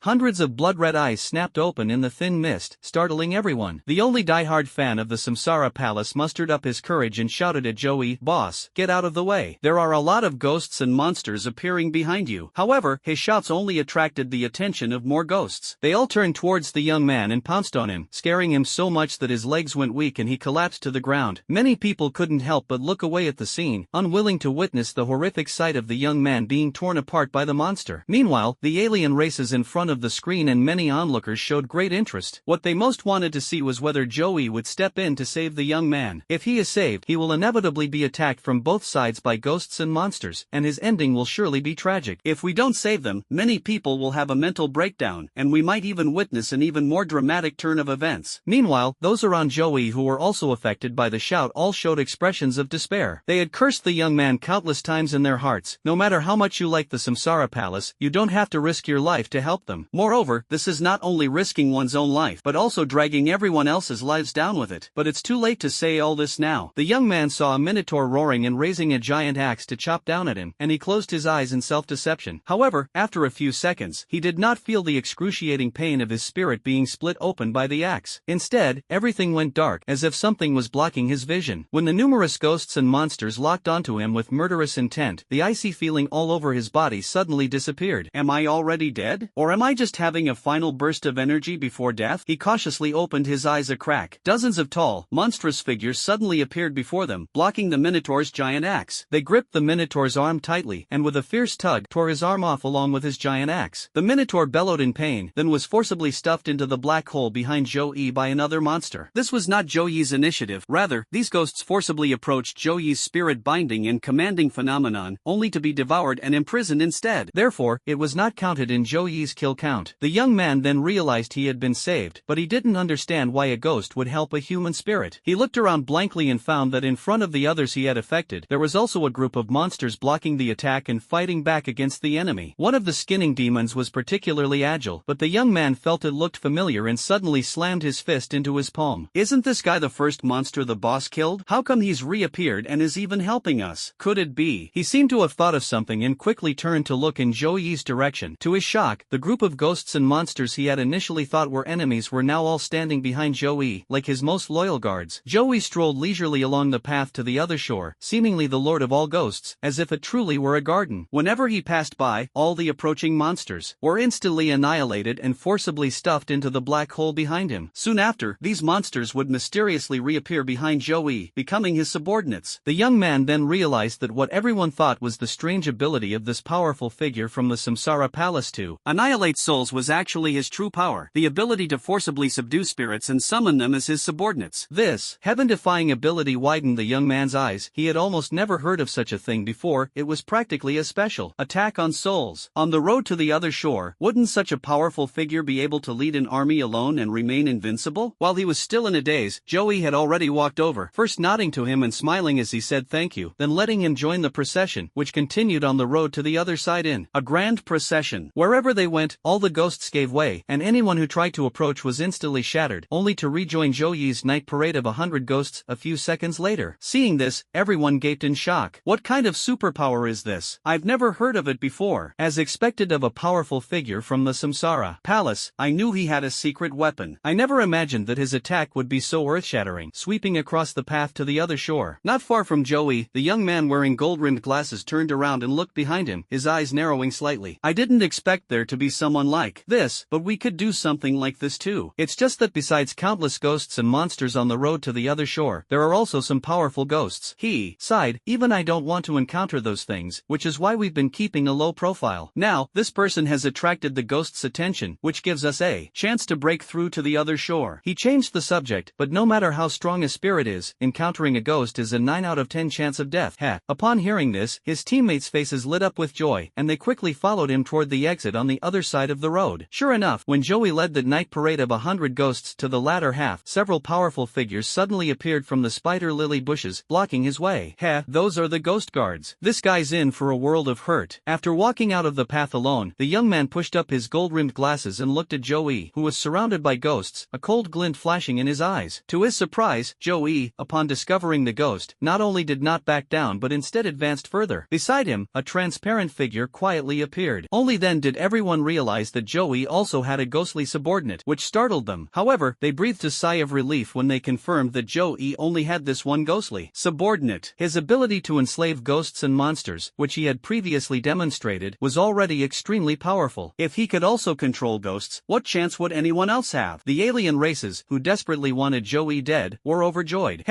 Hundreds of blood-red eyes snapped open in the thin mist, startling everyone. The only die-hard fan of the Samsara Palace mustered up his courage and shouted at Joey, "Boss, get out of the way. There are a lot of ghosts and monsters appearing behind you." However, his shouts only attracted the attention of more ghosts. They all turned towards the young man and pounced on him, scaring him so much that his legs went weak and he collapsed to the ground. Many people couldn't help but look away at the scene, unwilling to witness the horrific sight of the young man being torn apart by the monster. Meanwhile, the alien races in front of the screen and many onlookers showed great interest. What they most wanted to see was whether Joey would step in to save the young man. If he is saved, he will inevitably be attacked from both sides by ghosts and monsters, and his ending will surely be tragic. If we don't save them, many people will have a mental breakdown, and we might even witness an even more dramatic turn of events. Meanwhile, those around Joey who were also affected by the shout all showed expressions of despair. They had cursed the young man countless times in their hearts. No matter how much you like the Samsara Palace, you don't have to risk your life to help them. Moreover, this is not only risking one's own life, but also dragging everyone else's lives down with it. But it's too late to say all this now. The young man saw a minotaur roaring and raising a giant axe to chop down at him, and he closed his eyes in self-deception. However, after a few seconds, he did not feel the excruciating pain of his spirit being split open by the axe. Instead, everything went dark, as if something was blocking his vision. When the numerous ghosts and monsters locked onto him with murderous intent, the icy feeling all over his body suddenly disappeared. Am I already dead? Or am I just having a final burst of energy before death? He cautiously opened his eyes a crack. Dozens of tall, monstrous figures suddenly appeared before them, blocking the Minotaur's giant axe. They gripped the Minotaur's arm tightly, and with a fierce tug, tore his arm off along with his giant axe. The Minotaur bellowed in pain, then was forcibly stuffed into the black hole behind Joey by another monster. This was not Joey's initiative. Rather, these ghosts forcibly approached Joey's spirit-binding and commanding phenomenon, only to be devoured and imprisoned instead. Therefore, it was not counted in Joey's kill count. The young man then realized he had been saved, but he didn't understand why a ghost would help a human spirit. He looked around blankly and found that in front of the others he had affected, there was also a group of monsters blocking the attack and fighting back against the enemy. One of the skinny remaining demons was particularly agile, but the young man felt it looked familiar and suddenly slammed his fist into his palm. Isn't this guy the first monster the boss killed? How come he's reappeared and is even helping us? Could it be? He seemed to have thought of something and quickly turned to look in Zhou Yi's direction. To his shock, the group of ghosts and monsters he had initially thought were enemies were now all standing behind Zhou Yi, like his most loyal guards. Zhou Yi strolled leisurely along the path to the other shore, seemingly the lord of all ghosts, as if it truly were a garden. Whenever he passed by, all the approaching monsters were instantly annihilated and forcibly stuffed into the black hole behind him. Soon after, these monsters would mysteriously reappear behind Zhou Yi, becoming his subordinates. The young man then realized that what everyone thought was the strange ability of this powerful figure from the Samsara Palace to annihilate souls was actually his true power, the ability to forcibly subdue spirits and summon them as his subordinates. This heaven-defying ability widened the young man's eyes. He had almost never heard of such a thing before. It was practically a special attack on souls. On the road to the other shore, wouldn't such a powerful figure be able to lead an army alone and remain invincible? While he was still in a daze, Zhou Yi had already walked over, first nodding to him and smiling as he said thank you, then letting him join the procession, which continued on the road to the other side in a grand procession. Wherever they went, all the ghosts gave way, and anyone who tried to approach was instantly shattered, only to rejoin Zhou Yi's night parade of 100 ghosts a few seconds later. Seeing this, everyone gaped in shock. What kind of superpower is this? I've never heard of it before. As expected of a powerful figure from the Samsara Palace, I knew he had a secret weapon. I never imagined that his attack would be so earth-shattering, sweeping across the path to the other shore. Not far from Zhou Yi, the young man wearing gold-rimmed glasses turned around and looked behind him, his eyes narrowing slightly. I didn't expect there to be someone like this, but we could do something like this too. It's just that besides countless ghosts and monsters on the road to the other shore, there are also some powerful ghosts. He sighed, even I don't want to encounter those things, which is why we've been keeping a low profile. Now, this person has attracted the ghosts' attention, which gives us a chance to break through to the other shore. He changed the subject, but no matter how strong a spirit is, encountering a ghost is a 9 out of 10 chance of death. Upon hearing this, his teammates' faces lit up with joy, and they quickly followed him toward the exit on the other side of the road. Sure enough, when Zhou Yi led the night parade of 100 ghosts to the latter half, several powerful figures suddenly appeared from the spider lily bushes, blocking his way. Those are the ghost guards. This guy's in for a world of hurt. After walking out of the path alone, the young man pushed up his gold-rimmed glasses and looked at Zhou Yi, who was surrounded by ghosts, a cold glint flashing in his eyes. To his surprise, Zhou Yi, upon discovering the ghost, not only did not back down but instead advanced further. Beside him, a transparent figure quietly appeared. Only then did everyone realize that Zhou Yi also had a ghostly subordinate, which startled them. However, they breathed a sigh of relief when they confirmed that Zhou Yi only had this one ghostly subordinate. His ability to enslave ghosts and monsters, which he had previously demonstrated, was already extremely powerful. If he could also control ghosts, what chance would anyone else have? The alien races, who desperately wanted Zhou Yi dead, were overjoyed.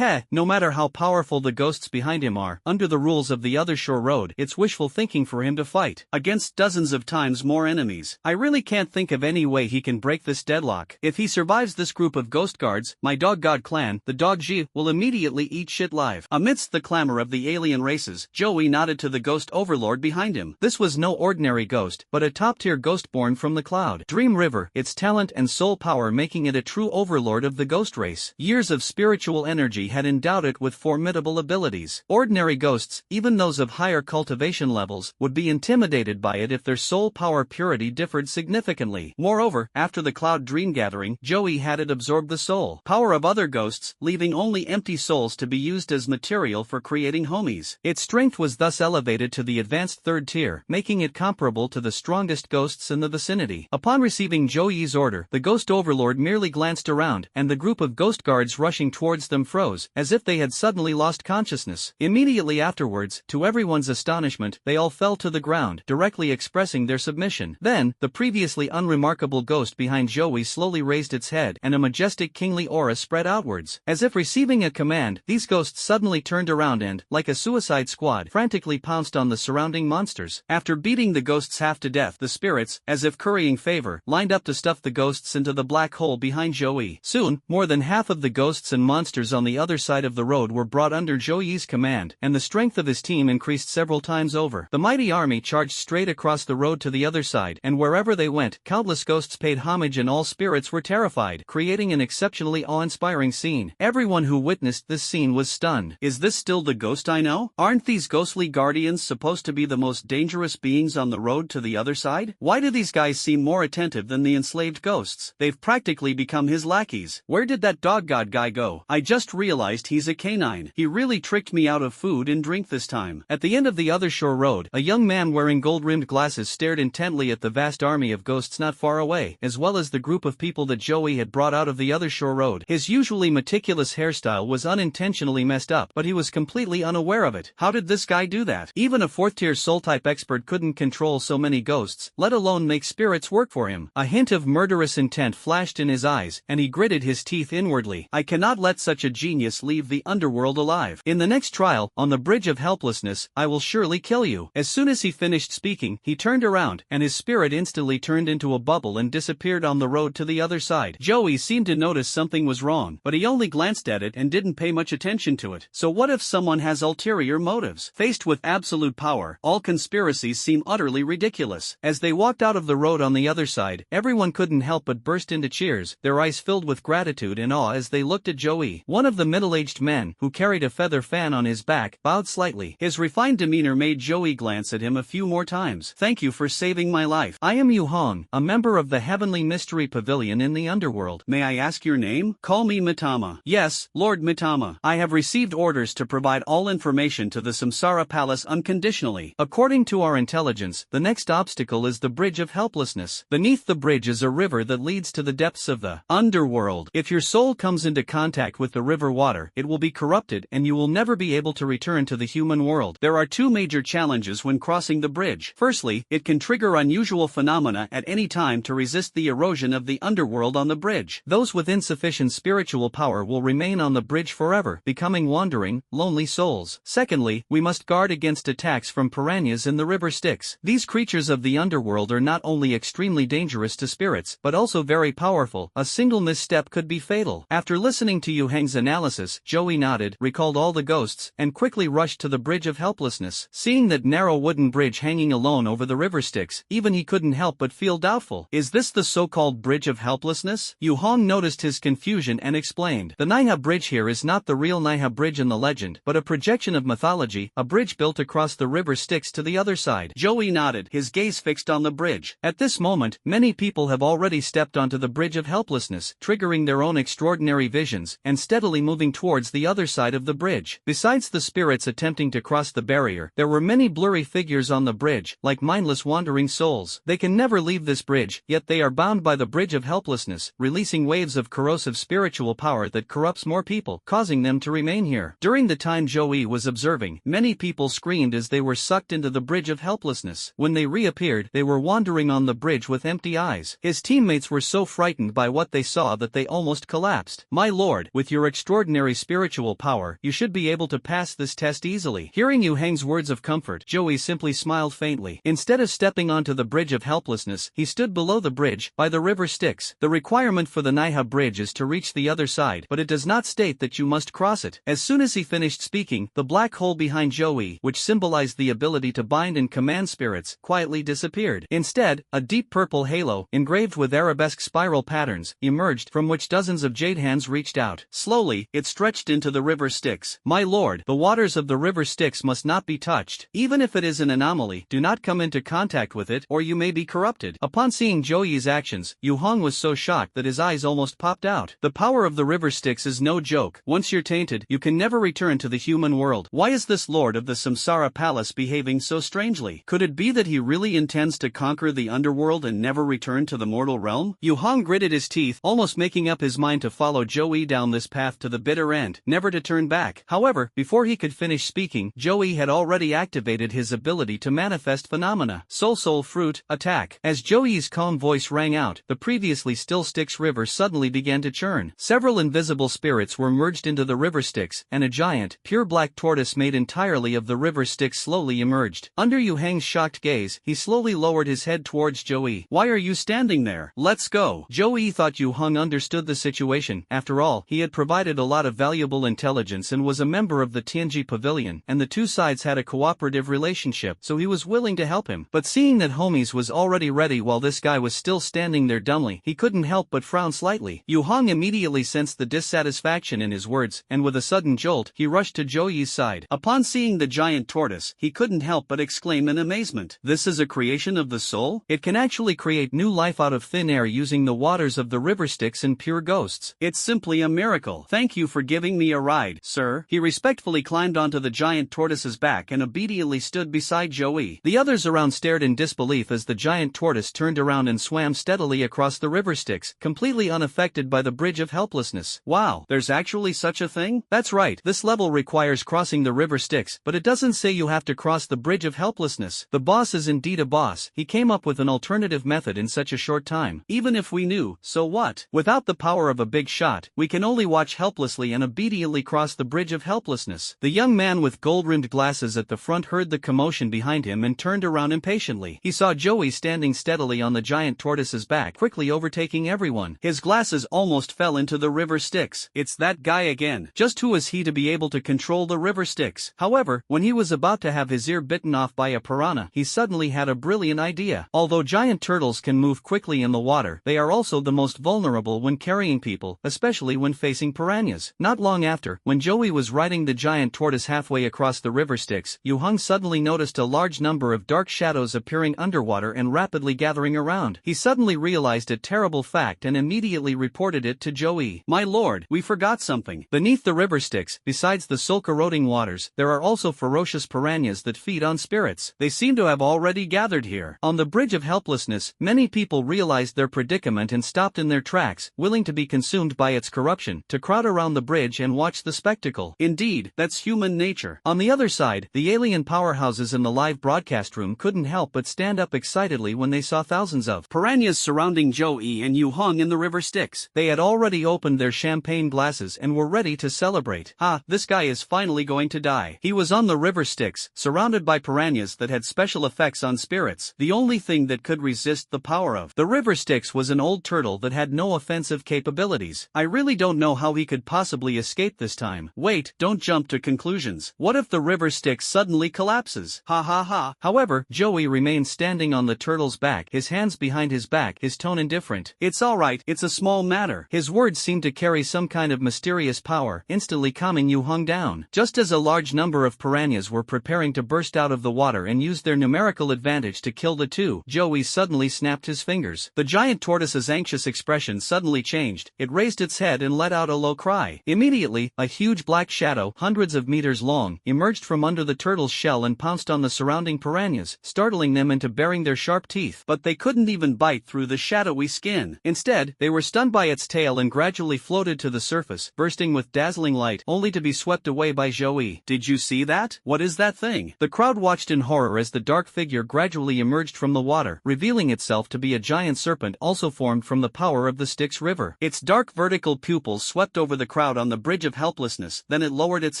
No matter how powerful the ghosts behind him are, under the rules of the other shore road, it's wishful thinking for him to fight against dozens of times more enemies. I really can't think of any way he can break this deadlock. If he survives this group of ghost guards, my dog god clan, the dog Ji, will immediately eat shit live. Amidst the clamor of the alien races, Zhou Yi nodded to the ghost overlord behind him. This was no ordinary ghost, but a top-tier ghost born from the cloud Dream River, its talent and soul power making it a true overlord of the ghost race. Years of spiritual energy had endowed it with formidable abilities. Ordinary ghosts, even those of higher cultivation levels, would be intimidated by it if their soul power purity differed significantly. Moreover, after the cloud dream gathering, Zhou Yi had it absorb the soul power of other ghosts, leaving only empty souls to be used as material for creating homies. Its strength was thus elevated to the advanced third tier, making it comparable to the strongest ghosts in the vicinity. Upon receiving Zhou Yi's order, the ghost overlord merely glanced around, and the group of ghost guards rushing towards them froze, as if they had suddenly lost consciousness. Immediately afterwards, to everyone's astonishment, they all fell to the ground, directly expressing their submission. Then, the previously unremarkable ghost behind Zhou Yi slowly raised its head, and a majestic kingly aura spread outwards. As if receiving a command, these ghosts suddenly turned around and, like a suicide squad, frantically pounced on the surrounding monsters. After beating the ghosts half to death, the spirits, as if currying favor, lined up to stuff the ghosts into the black hole behind Zhou Yi. Soon, more than half of the ghosts and monsters on the other side of the road were brought under Zhou Yi's command, and the strength of his team increased several times over. The mighty army charged straight across the road to the other side, and wherever they went, countless ghosts paid homage and all spirits were terrified, creating an exceptionally awe-inspiring scene. Everyone who witnessed this scene was stunned. Is this still the ghost I know? Aren't these ghostly guardians supposed to be the most dangerous beings on the road road to the other side? Why do these guys seem more attentive than the enslaved ghosts? They've practically become his lackeys. Where did that dog god guy go? I just realized he's a canine. He really tricked me out of food and drink this time. At the end of the other shore road, a young man wearing gold-rimmed glasses stared intently at the vast army of ghosts not far away, as well as the group of people that Joey had brought out of the other shore road. His usually meticulous hairstyle was unintentionally messed up, but he was completely unaware of it. How did this guy do that? Even a fourth-tier soul-type expert couldn't control so many ghosts, let alone make spirits work for him. A hint of murderous intent flashed in his eyes, and he gritted his teeth inwardly. I cannot let such a genius leave the underworld alive. In the next trial, on the Bridge of Helplessness, I will surely kill you. As soon as he finished speaking, he turned around, and his spirit instantly turned into a bubble and disappeared on the road to the other side. Joey seemed to notice something was wrong, but he only glanced at it and didn't pay much attention to it. So what if someone has ulterior motives? Faced with absolute power, all conspiracies seem utterly ridiculous. As they walked out of the road on the other side, everyone couldn't help but burst into cheers, their eyes filled with gratitude and awe as they looked at Joey. One of the middle-aged men, who carried a feather fan on his back, bowed slightly. His refined demeanor made Joey glance at him a few more times. Thank you for saving my life. I am Yu Hong, a member of the Heavenly Mystery Pavilion in the underworld. May I ask your name? Call me Mitama. Yes, Lord Mitama. I have received orders to provide all information to the Samsara Palace unconditionally. According to our intelligence, the next obstacle is the Bridge of Helplessness. Beneath the bridge is a river that leads to the depths of the underworld. If your soul comes into contact with the river water, it will be corrupted and you will never be able to return to the human world. There are two major challenges when crossing the bridge. Firstly, it can trigger unusual phenomena at any time to resist the erosion of the underworld on the bridge. Those with insufficient spiritual power will remain on the bridge forever, becoming wandering, lonely souls. Secondly, we must guard against attacks from piranhas in the river Styx. These creatures of the underworld are not only extremely dangerous to spirits, but also very powerful. A single misstep could be fatal. After listening to Yu Heng's analysis, Joey nodded, recalled all the ghosts, and quickly rushed to the Bridge of Helplessness. Seeing that narrow wooden bridge hanging alone over the river Styx, even he couldn't help but feel doubtful. Is this the so-called Bridge of Helplessness? Yu Hong noticed his confusion and explained. The Naiha Bridge here is not the real Naiha Bridge in the legend, but a projection of mythology, a bridge built across the river Styx to the other side. Joey nodded, his gaze fixed on the bridge. At this moment, many people have already stepped onto the Bridge of Helplessness, triggering their own extraordinary visions, and steadily moving towards the other side of the bridge. Besides the spirits attempting to cross the barrier, there were many blurry figures on the bridge, like mindless wandering souls. They can never leave this bridge, yet they are bound by the Bridge of Helplessness, releasing waves of corrosive spiritual power that corrupts more people, causing them to remain here. During the time Joey was observing, many people screamed as they were sucked into the Bridge of Helplessness. When they reappeared, they were wandering on the bridge with empty eyes. His teammates were so frightened by what they saw that they almost collapsed. My lord, with your extraordinary spiritual power, you should be able to pass this test easily. Hearing Yu Heng's words of comfort, Joey simply smiled faintly. Instead of stepping onto the Bridge of Helplessness, he stood below the bridge, by the river Styx. The requirement for the Naiha Bridge is to reach the other side, but it does not state that you must cross it. As soon as he finished speaking, the black hole behind Joey, which symbolized the ability to bind and command spirits, quietly disappeared. Instead, a deep purple halo, engraved with arabesque spiral patterns, emerged from which dozens of jade hands reached out. Slowly, it stretched into the river Styx. My lord, the waters of the river Styx must not be touched. Even if it is an anomaly, do not come into contact with it, or you may be corrupted. Upon seeing Joey's actions, Yu Hong was so shocked that his eyes almost popped out. The power of the river Styx is no joke. Once you're tainted, you can never return to the human world. Why is this lord of the Samsara Palace behaving so strangely? Could it be that he really intends to conquer the underworld and never return to the mortal realm? Yu Hong gritted his teeth, almost making up his mind to follow Joey down this path to the bitter end, never to turn back. However, before he could finish speaking, Joey had already activated his ability to manifest phenomena. Soul Fruit, attack. As Joey's calm voice rang out, the previously still Styx river suddenly began to churn. Several invisible spirits were merged into the river Styx, and a giant, pure black tortoise made entirely of the river Styx slowly emerged. Under Yu Heng's shocked gaze, he slowly lowered his head towards Joey. Why are you standing there? Let's go. Joey thought Yu Heng understood the situation. After all, he had provided a lot of valuable intelligence and was a member of the Tianji Pavilion, and the two sides had a cooperative relationship, so he was willing to help him. But seeing that Homies was already ready while this guy was still standing there dumbly, he couldn't help but frown slightly. Yu Heng immediately sensed the dissatisfaction in his words, and with a sudden jolt, he rushed to Joey's side. Upon seeing the giant tortoise, he couldn't help but exclaim in amazement. this is a creation of the soul? It can actually create new life out of thin air using the waters of the river Styx and pure ghosts. It's simply a miracle. Thank you for giving me a ride, sir. He respectfully climbed onto the giant tortoise's back and obediently stood beside Joey. The others around stared in disbelief as the giant tortoise turned around and swam steadily across the river Styx, completely unaffected by the bridge of helplessness. Wow, there's actually such a thing? That's right, this level requires crossing the river Styx, but it doesn't say you have to cross the bridge of helplessness. The boss is indeed a boss. He came up with an alternative method in such a short time. Even if we knew, so what? Without the power of a big shot, we can only watch helplessly and obediently cross the bridge of helplessness. The young man with gold-rimmed glasses at the front heard the commotion behind him and turned around impatiently. He saw Joey standing steadily on the giant tortoise's back, quickly overtaking everyone. His glasses almost fell into the river Styx. It's that guy again. Just who is he to be able to control the river Styx? However, when he was about to have his ear bitten off by a piranha, he suddenly had a brilliant idea. Although giant turtles can move quickly in the water, they are also the most vulnerable when carrying people, especially when facing piranhas. Not long after, when Joey was riding the giant tortoise halfway across the river Styx, Yu-hung suddenly noticed a large number of dark shadows appearing underwater and rapidly gathering around. He suddenly realized a terrible fact and immediately reported it to Joey. My lord, we forgot something. Beneath the river Styx, besides the soul-corroding waters, there are also ferocious piranhas that feed on spirits. They seem to have already gathered here. On the bridge of helplessness, many people realized their predicament and stopped in their tracks, willing to be consumed by its corruption, to crowd around the bridge and watch the spectacle. Indeed, that's human nature. On the other side, the alien powerhouses in the live broadcast room couldn't help but stand up excitedly when they saw thousands of piranhas surrounding Joey and Yu-hung in the river Styx. They had already opened their champagne glasses and were ready to celebrate. This guy is finally going to die. He was on the river Styx, surrounded by piranhas that had special effects on spirits. The only thing that could resist the power of the river Styx was an old turtle that had no offensive capabilities. I really don't know how he could possibly escape this time. Wait, don't jump to conclusions. What if the river Styx suddenly collapses? Ha ha ha. However, Joey remained standing on the turtle's back, his hands behind his back, his tone indifferent. It's alright, it's a small matter. His words seemed to carry some kind of mysterious power, instantly calming Yu-hung down. Just as a large number of piranhas were preparing to burst out of the water and use their numerical advantage to kill the two, Joey suddenly snapped his fingers. The giant tortoise's anxious expression suddenly changed. It raised its head and let out a low cry. Immediately, a huge black shadow, hundreds of meters long, emerged from under the turtle's shell and pounced on the surrounding piranhas, startling them into baring their sharp teeth. But they couldn't even bite through the shadowy skin. Instead, they were stunned by its tail and gradually floated to the surface, bursting with dazzling light, only to be swept away by Joey. Did you see that? What is that thing? The crowd watched in horror as the dark figure gradually emerged from the water, revealing itself to be a giant serpent also formed from the power of the Styx River. Its dark vertical pupils swept over the crowd on the bridge of helplessness, then it lowered its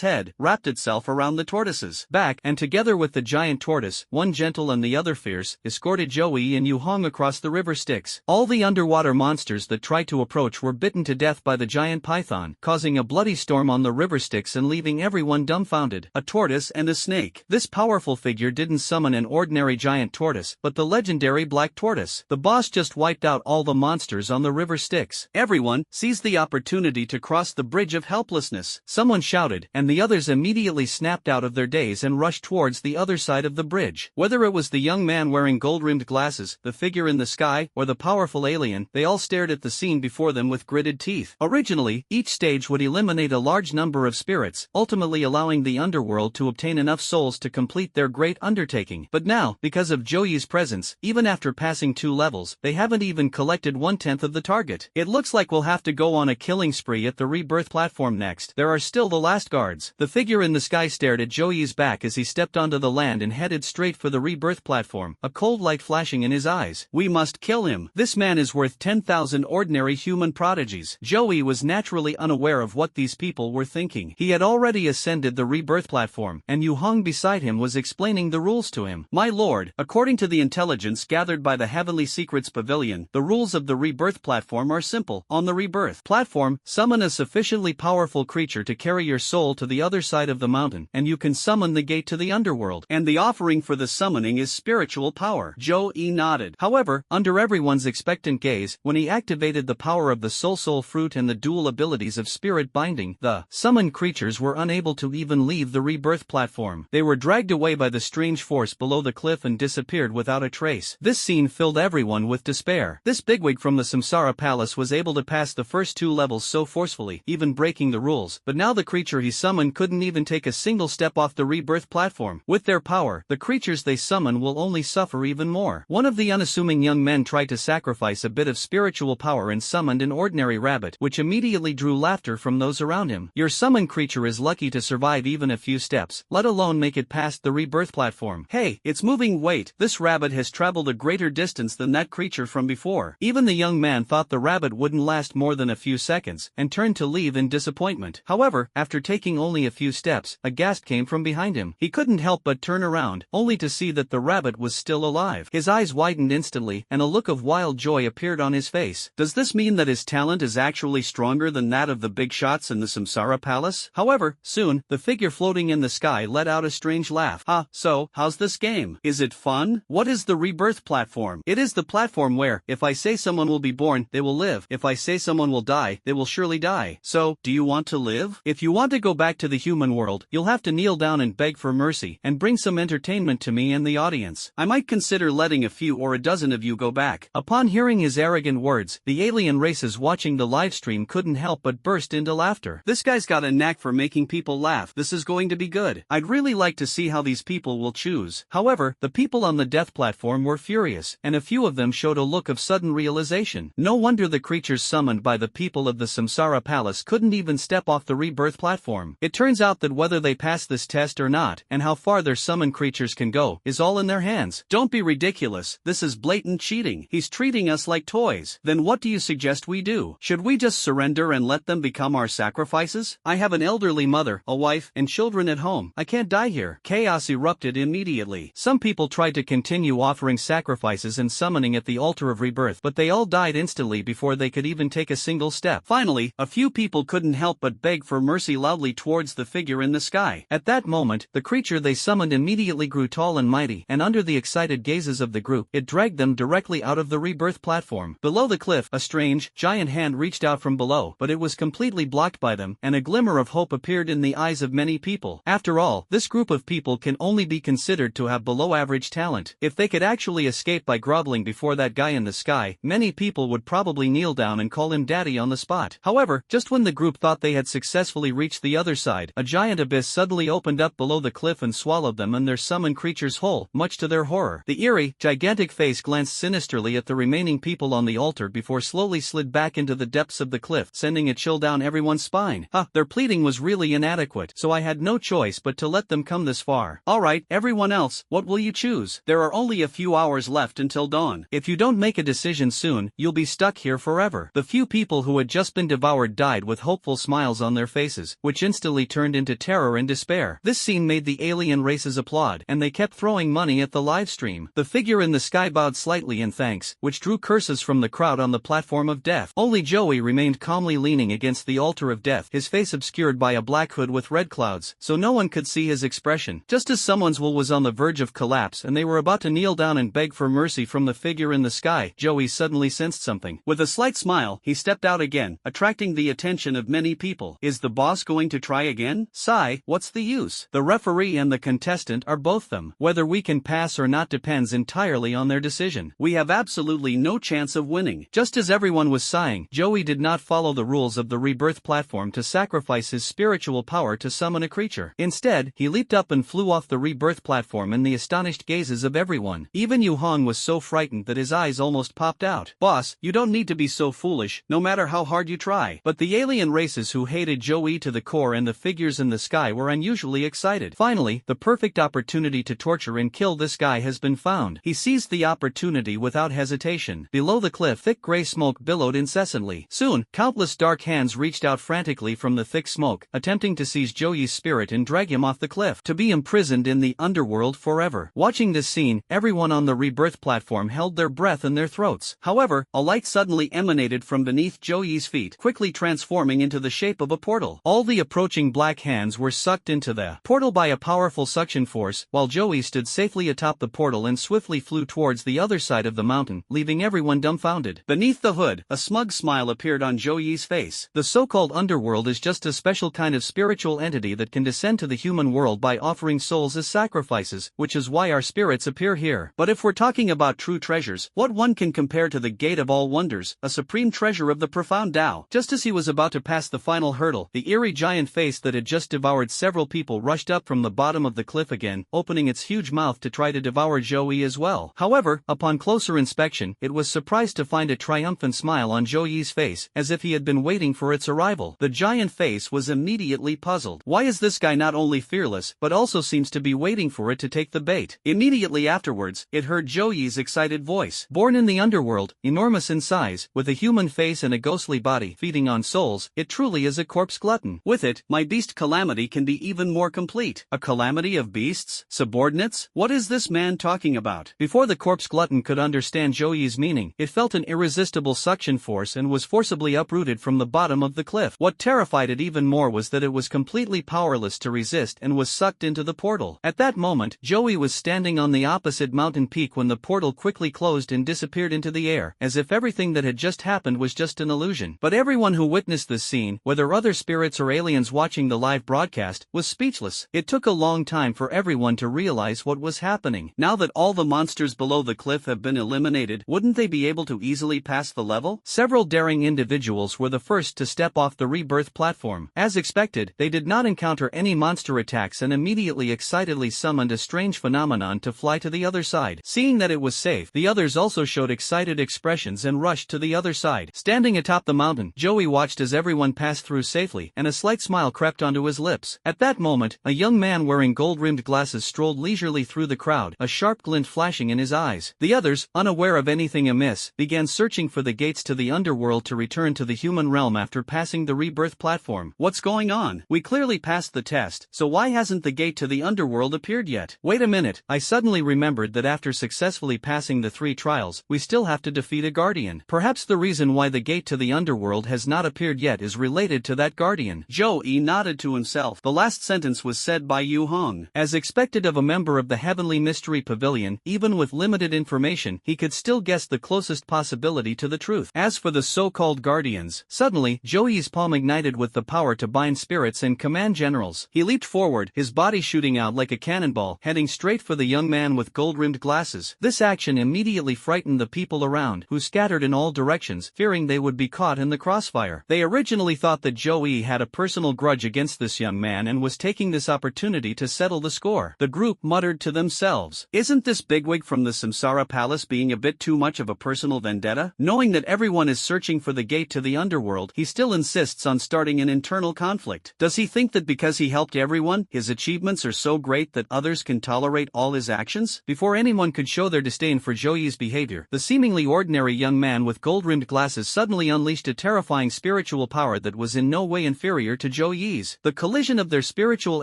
head, wrapped itself around the tortoise's back, and together with the giant tortoise, one gentle and the other fierce, escorted Joey and Yu-hung across the river Styx. All the underwater monsters that tried to approach were bitten to death by the giant python, causing a bloody storm on the river Styx and leaving everyone dumbfounded. A tortoise and a snake. This powerful figure didn't summon an ordinary giant tortoise, but the legendary black tortoise. The boss just wiped out all the monsters on the river Styx. Everyone seized the opportunity to cross the bridge of helplessness. Someone shouted, and the others immediately snapped out of their daze and rushed towards the other side of the bridge. Whether it was the young man wearing gold-rimmed glasses, the figure in the sky, or the powerful alien, they all stared at the scene before them with gritted teeth. Originally, each stage would eliminate a large number of spirits, ultimately allowing the underworld to obtain enough souls to complete their great undertaking. But now, because of Joey's presence, even after passing 2 levels, they haven't even collected 1/10 of the target. It looks like we'll have to go on a killing spree at the rebirth platform next. There are still the last guards. The figure in the sky stared at Joey's back as he stepped onto the land and headed straight for the rebirth platform, a cold light flashing in his eyes. We must kill him. This man is worth 10,000 ordinary human prodigies. Joey was naturally unaware of what these people were thinking. He had already ascended the rebirth platform, and Yu-hung beside him was explaining the rules to him. My lord, according to the intelligence gathered by the Heavenly Secrets Pavilion, the rules of the rebirth platform are simple. On the rebirth platform, summon a sufficiently powerful creature to carry your soul to the other side of the mountain, and you can summon the gate to the underworld. And the offering for the summoning is spiritual power. Joey nodded. However, under everyone's expectant gaze, when he activated the power of the soul fruit and the dual abilities of spirit binding, the summoned creatures were unable to even leave the rebirth platform. They were dragged away by the strange force below the cliff and disappeared without a trace. This scene filled everyone with despair. This bigwig from the Samsara Palace was able to pass the first 2 levels so forcefully, even breaking the rules, but now the creature he summoned couldn't even take a single step off the rebirth platform. With their power, the creatures they summon will only suffer even more. One of the unassuming young men tried to sacrifice a bit of spiritual power and summoned an ordinary rabbit, which immediately drew laughter from those around him. Your summoned creature is lucky to survive even a few steps, let alone make it past the rebirth platform. Hey, it's moving. Wait, this rabbit has traveled a greater distance than that creature from before. Even the young man thought the rabbit wouldn't last more than a few seconds, and turned to leave in disappointment. However, after taking only a few steps, a gasp came from behind him. He couldn't help but turn around, only to see that the rabbit was still alive. His eyes widened instantly, and a look of wild joy appeared on his face. Does this mean that his talent is actually stronger than that of the big shots in the Samsara Palace? However, soon, the figure floating in the sky let out a strange laugh. So, how's this game? Is it fun? What is the rebirth platform? It is the platform where, if I say someone will be born, they will live. If I say someone will die, they will surely die. So, do you want to live? If you want to go back to the human world, you'll have to kneel down and beg for mercy, and bring some entertainment to me and the audience. I might consider letting a few or a dozen of you go back. Upon hearing his arrogant words, the alien races watching the livestream couldn't help but burst into laughter. This guy's got a knack for making people laugh. This is going to be good. I'd really like to see how these people will choose. However, the people on the death platform were furious, and a few of them showed a look of sudden realization. No wonder the creatures summoned by the people of the Samsara Palace couldn't even step off the rebirth platform. It turns out that whether they pass this test or not, and how far their summoned creatures can go, is all in their hands. Don't be ridiculous. This is blatant cheating. He's treating us like toys. Then what do you suggest we do? Should we just surrender and let them become our sacrifices? I have an elderly mother, a wife, and children at home. I can't die here. Chaos erupted immediately. Some people tried to continue offering sacrifices and summoning at the altar of rebirth, but they all died instantly before they could even take a single step. Finally, a few people couldn't help but beg for mercy loudly towards the figure in the sky. At that moment, the creature they summoned immediately grew tall and mighty, and under the excited gazes of the group, it dragged them directly out of the rebirth platform. Below the cliff, a strange, giant hand reached out from below, but it was completely blocked by them, and a glimmer of hope appeared in the eyes of many people. After all, this group of people can only be considered to have below-average talent. If they could actually escape by groveling before that guy in the sky, many people would probably kneel down and call him daddy on the spot. However, just when the group thought they had successfully reached the other side, a giant abyss suddenly opened up below the cliff and swallowed them and their summoned creatures whole, much to their horror. The eerie, gigantic face glanced sinisterly at the remaining people on the altar before slowly slid back into the depths of the cliff, sending a chill down everyone's spine. Their pleading was really inadequate, so I had no choice but to let them come this far. Alright, everyone else, what will you choose? There are only a few hours left until dawn. If you don't make a decision soon, you'll be stuck here forever. The few people who had just been devoured died with hopeful smiles on their faces, which instantly turned into terror and despair. This scene made the alien races applaud, and they kept throwing money at the live stream. The figure in the sky bowed slightly in thanks, which drew curses from the crowd on the platform of death. Only Joey remained calmly leaning against the altar of death, his face obscured by a black hood with red clouds, so no one could see his expression. Just as someone's will was on the verge of collapse and they were about to kneel down and beg for mercy from the figure in the sky, Joey suddenly sensed something. With a slight smile, he stepped out again, attracting the attention of many people. Is the boss going to try again? Sigh, what's the use? The referee and the contestant are both them. Whether we can pass or not depends entirely on their decision. We have absolutely no chance of winning. Just as everyone was sighing, Joey did not follow the rules of the rebirth platform to sacrifice his spiritual power to summon a creature. Instead, he leaped up and flew off the rebirth platform in the astonished gazes of everyone. Even Yu Hong was so frightened that his eyes almost popped out. Boss, you don't need to be so foolish, no matter how hard you try. But the alien races who hated Joey to the core and the figures in the sky were unusually excited. Finally, the perfect opportunity to torture and kill this guy has been found. He seized the opportunity without hesitation. Below the cliff, thick gray smoke billowed incessantly. Soon, countless dark hands reached out frantically from the thick smoke, attempting to seize Joey's spirit and drag him off the cliff, to be imprisoned in the underworld forever. Watching this scene, everyone on the rebirth platform held their breath in their throats. However, a light suddenly emanated from beneath Joey's feet, quickly transforming into the shape of a portal. All the approaching black hands were sucked into the portal by a powerful suction force, while Joey stood safely atop the portal and swiftly flew towards the other side of the mountain, leaving everyone dumbfounded. Beneath the hood, a smug smile appeared on Joey's face. The so-called underworld is just a special kind of spiritual entity that can descend to the human world by offering souls as sacrifices, which is why our spirits appear here. But if we're talking about true treasures, what one can compare to the Gate of All Wonders, a supreme treasure of the profound Tao? Just as he was about to pass the final hurdle, the eerie giant face that had just devoured several people rushed up from the bottom of the cliff again, opening its huge mouth to try to devour Zhou as well. However, upon closer inspection, it was surprised to find a triumphant smile on Zhou's face, as if he had been waiting for its arrival. The giant face was immediately puzzled. Why is this guy not only fearless, but also seems to be waiting for it to take the bait? Immediately afterwards, it heard Zhou's excited voice. Born in the underworld, enormous in size, with a human face and a ghostly body, feeding on souls, it truly is a corpse glutton. With it, my beast calamity can be even more complete. A calamity of beasts? Subordinates? What is this man talking about? Before the corpse glutton could understand Zhou's meaning, it felt an irresistible suction force and was forcibly uprooted from the bottom of the cliff. What terrified it even more was that it was completely powerless to resist and was sucked into the portal. At that moment, Zhou was standing on the opposite mountain peak when the portal quickly closed and disappeared into the air, as if everything that had just happened was just an illusion. But everyone who witnessed this scene, whether other spirits or aliens watching the live broadcast, was speechless. It took a long time for everyone to realize what was happening. Now that all the monsters below the cliff have been eliminated, wouldn't they be able to easily pass the level? Several daring individuals were the first to step off the rebirth platform. As expected, they did not encounter any monster attacks and immediately excitedly summoned a strange phenomenon to fly to the other side. Seeing that it was safe, the others also showed excited expressions and rushed to the other side. Standing atop the mountain, Zhou watched as everyone passed through safely, and a slight smile crept onto his lips. At that moment, a young man wearing gold-rimmed glasses strolled leisurely through the crowd, a sharp glint flashing in his eyes. The others, unaware of anything amiss, began searching for the gates to the underworld to return to the human realm after passing the rebirth platform. What's going on? We clearly passed the test, so why hasn't the gate to the underworld appeared yet? Wait a minute, I suddenly remembered that after successfully passing the 3 trials, we still have to defeat a guardian. Perhaps the reason why the gate to the underworld has not appeared yet is related to that guardian. Zhou nodded to himself. The last sentence was said by Yu Hong. As expected of a member of the Heavenly Mystery Pavilion, even with limited information, he could still guess the closest possibility to the truth. As for the so-called guardians, suddenly, Zhou's palm ignited with the power to bind spirits and command generals. He leaped forward, his body shooting out like a cannonball, heading straight for the young man with gold-rimmed glasses. This action immediately frightened the people around, who scattered in all directions, fearing they would be caught in the crossfire. They originally thought that Zhou had a personal grudge against this young man and was taking this opportunity to settle the score. The group muttered to themselves, "Isn't this bigwig from the Samsara Palace being a bit too much of a personal vendetta?" Knowing that everyone is searching for the gate to the underworld, he still insists on starting an internal conflict. Does he think that because he helped everyone, his achievements are so great that others can tolerate all his actions? Before anyone could show their disdain for Zhou's behavior, the seemingly ordinary young man with gold-rimmed glasses suddenly unleashed a terrifying spiritual power that was in no way inferior to Zhou's. The collision of their spiritual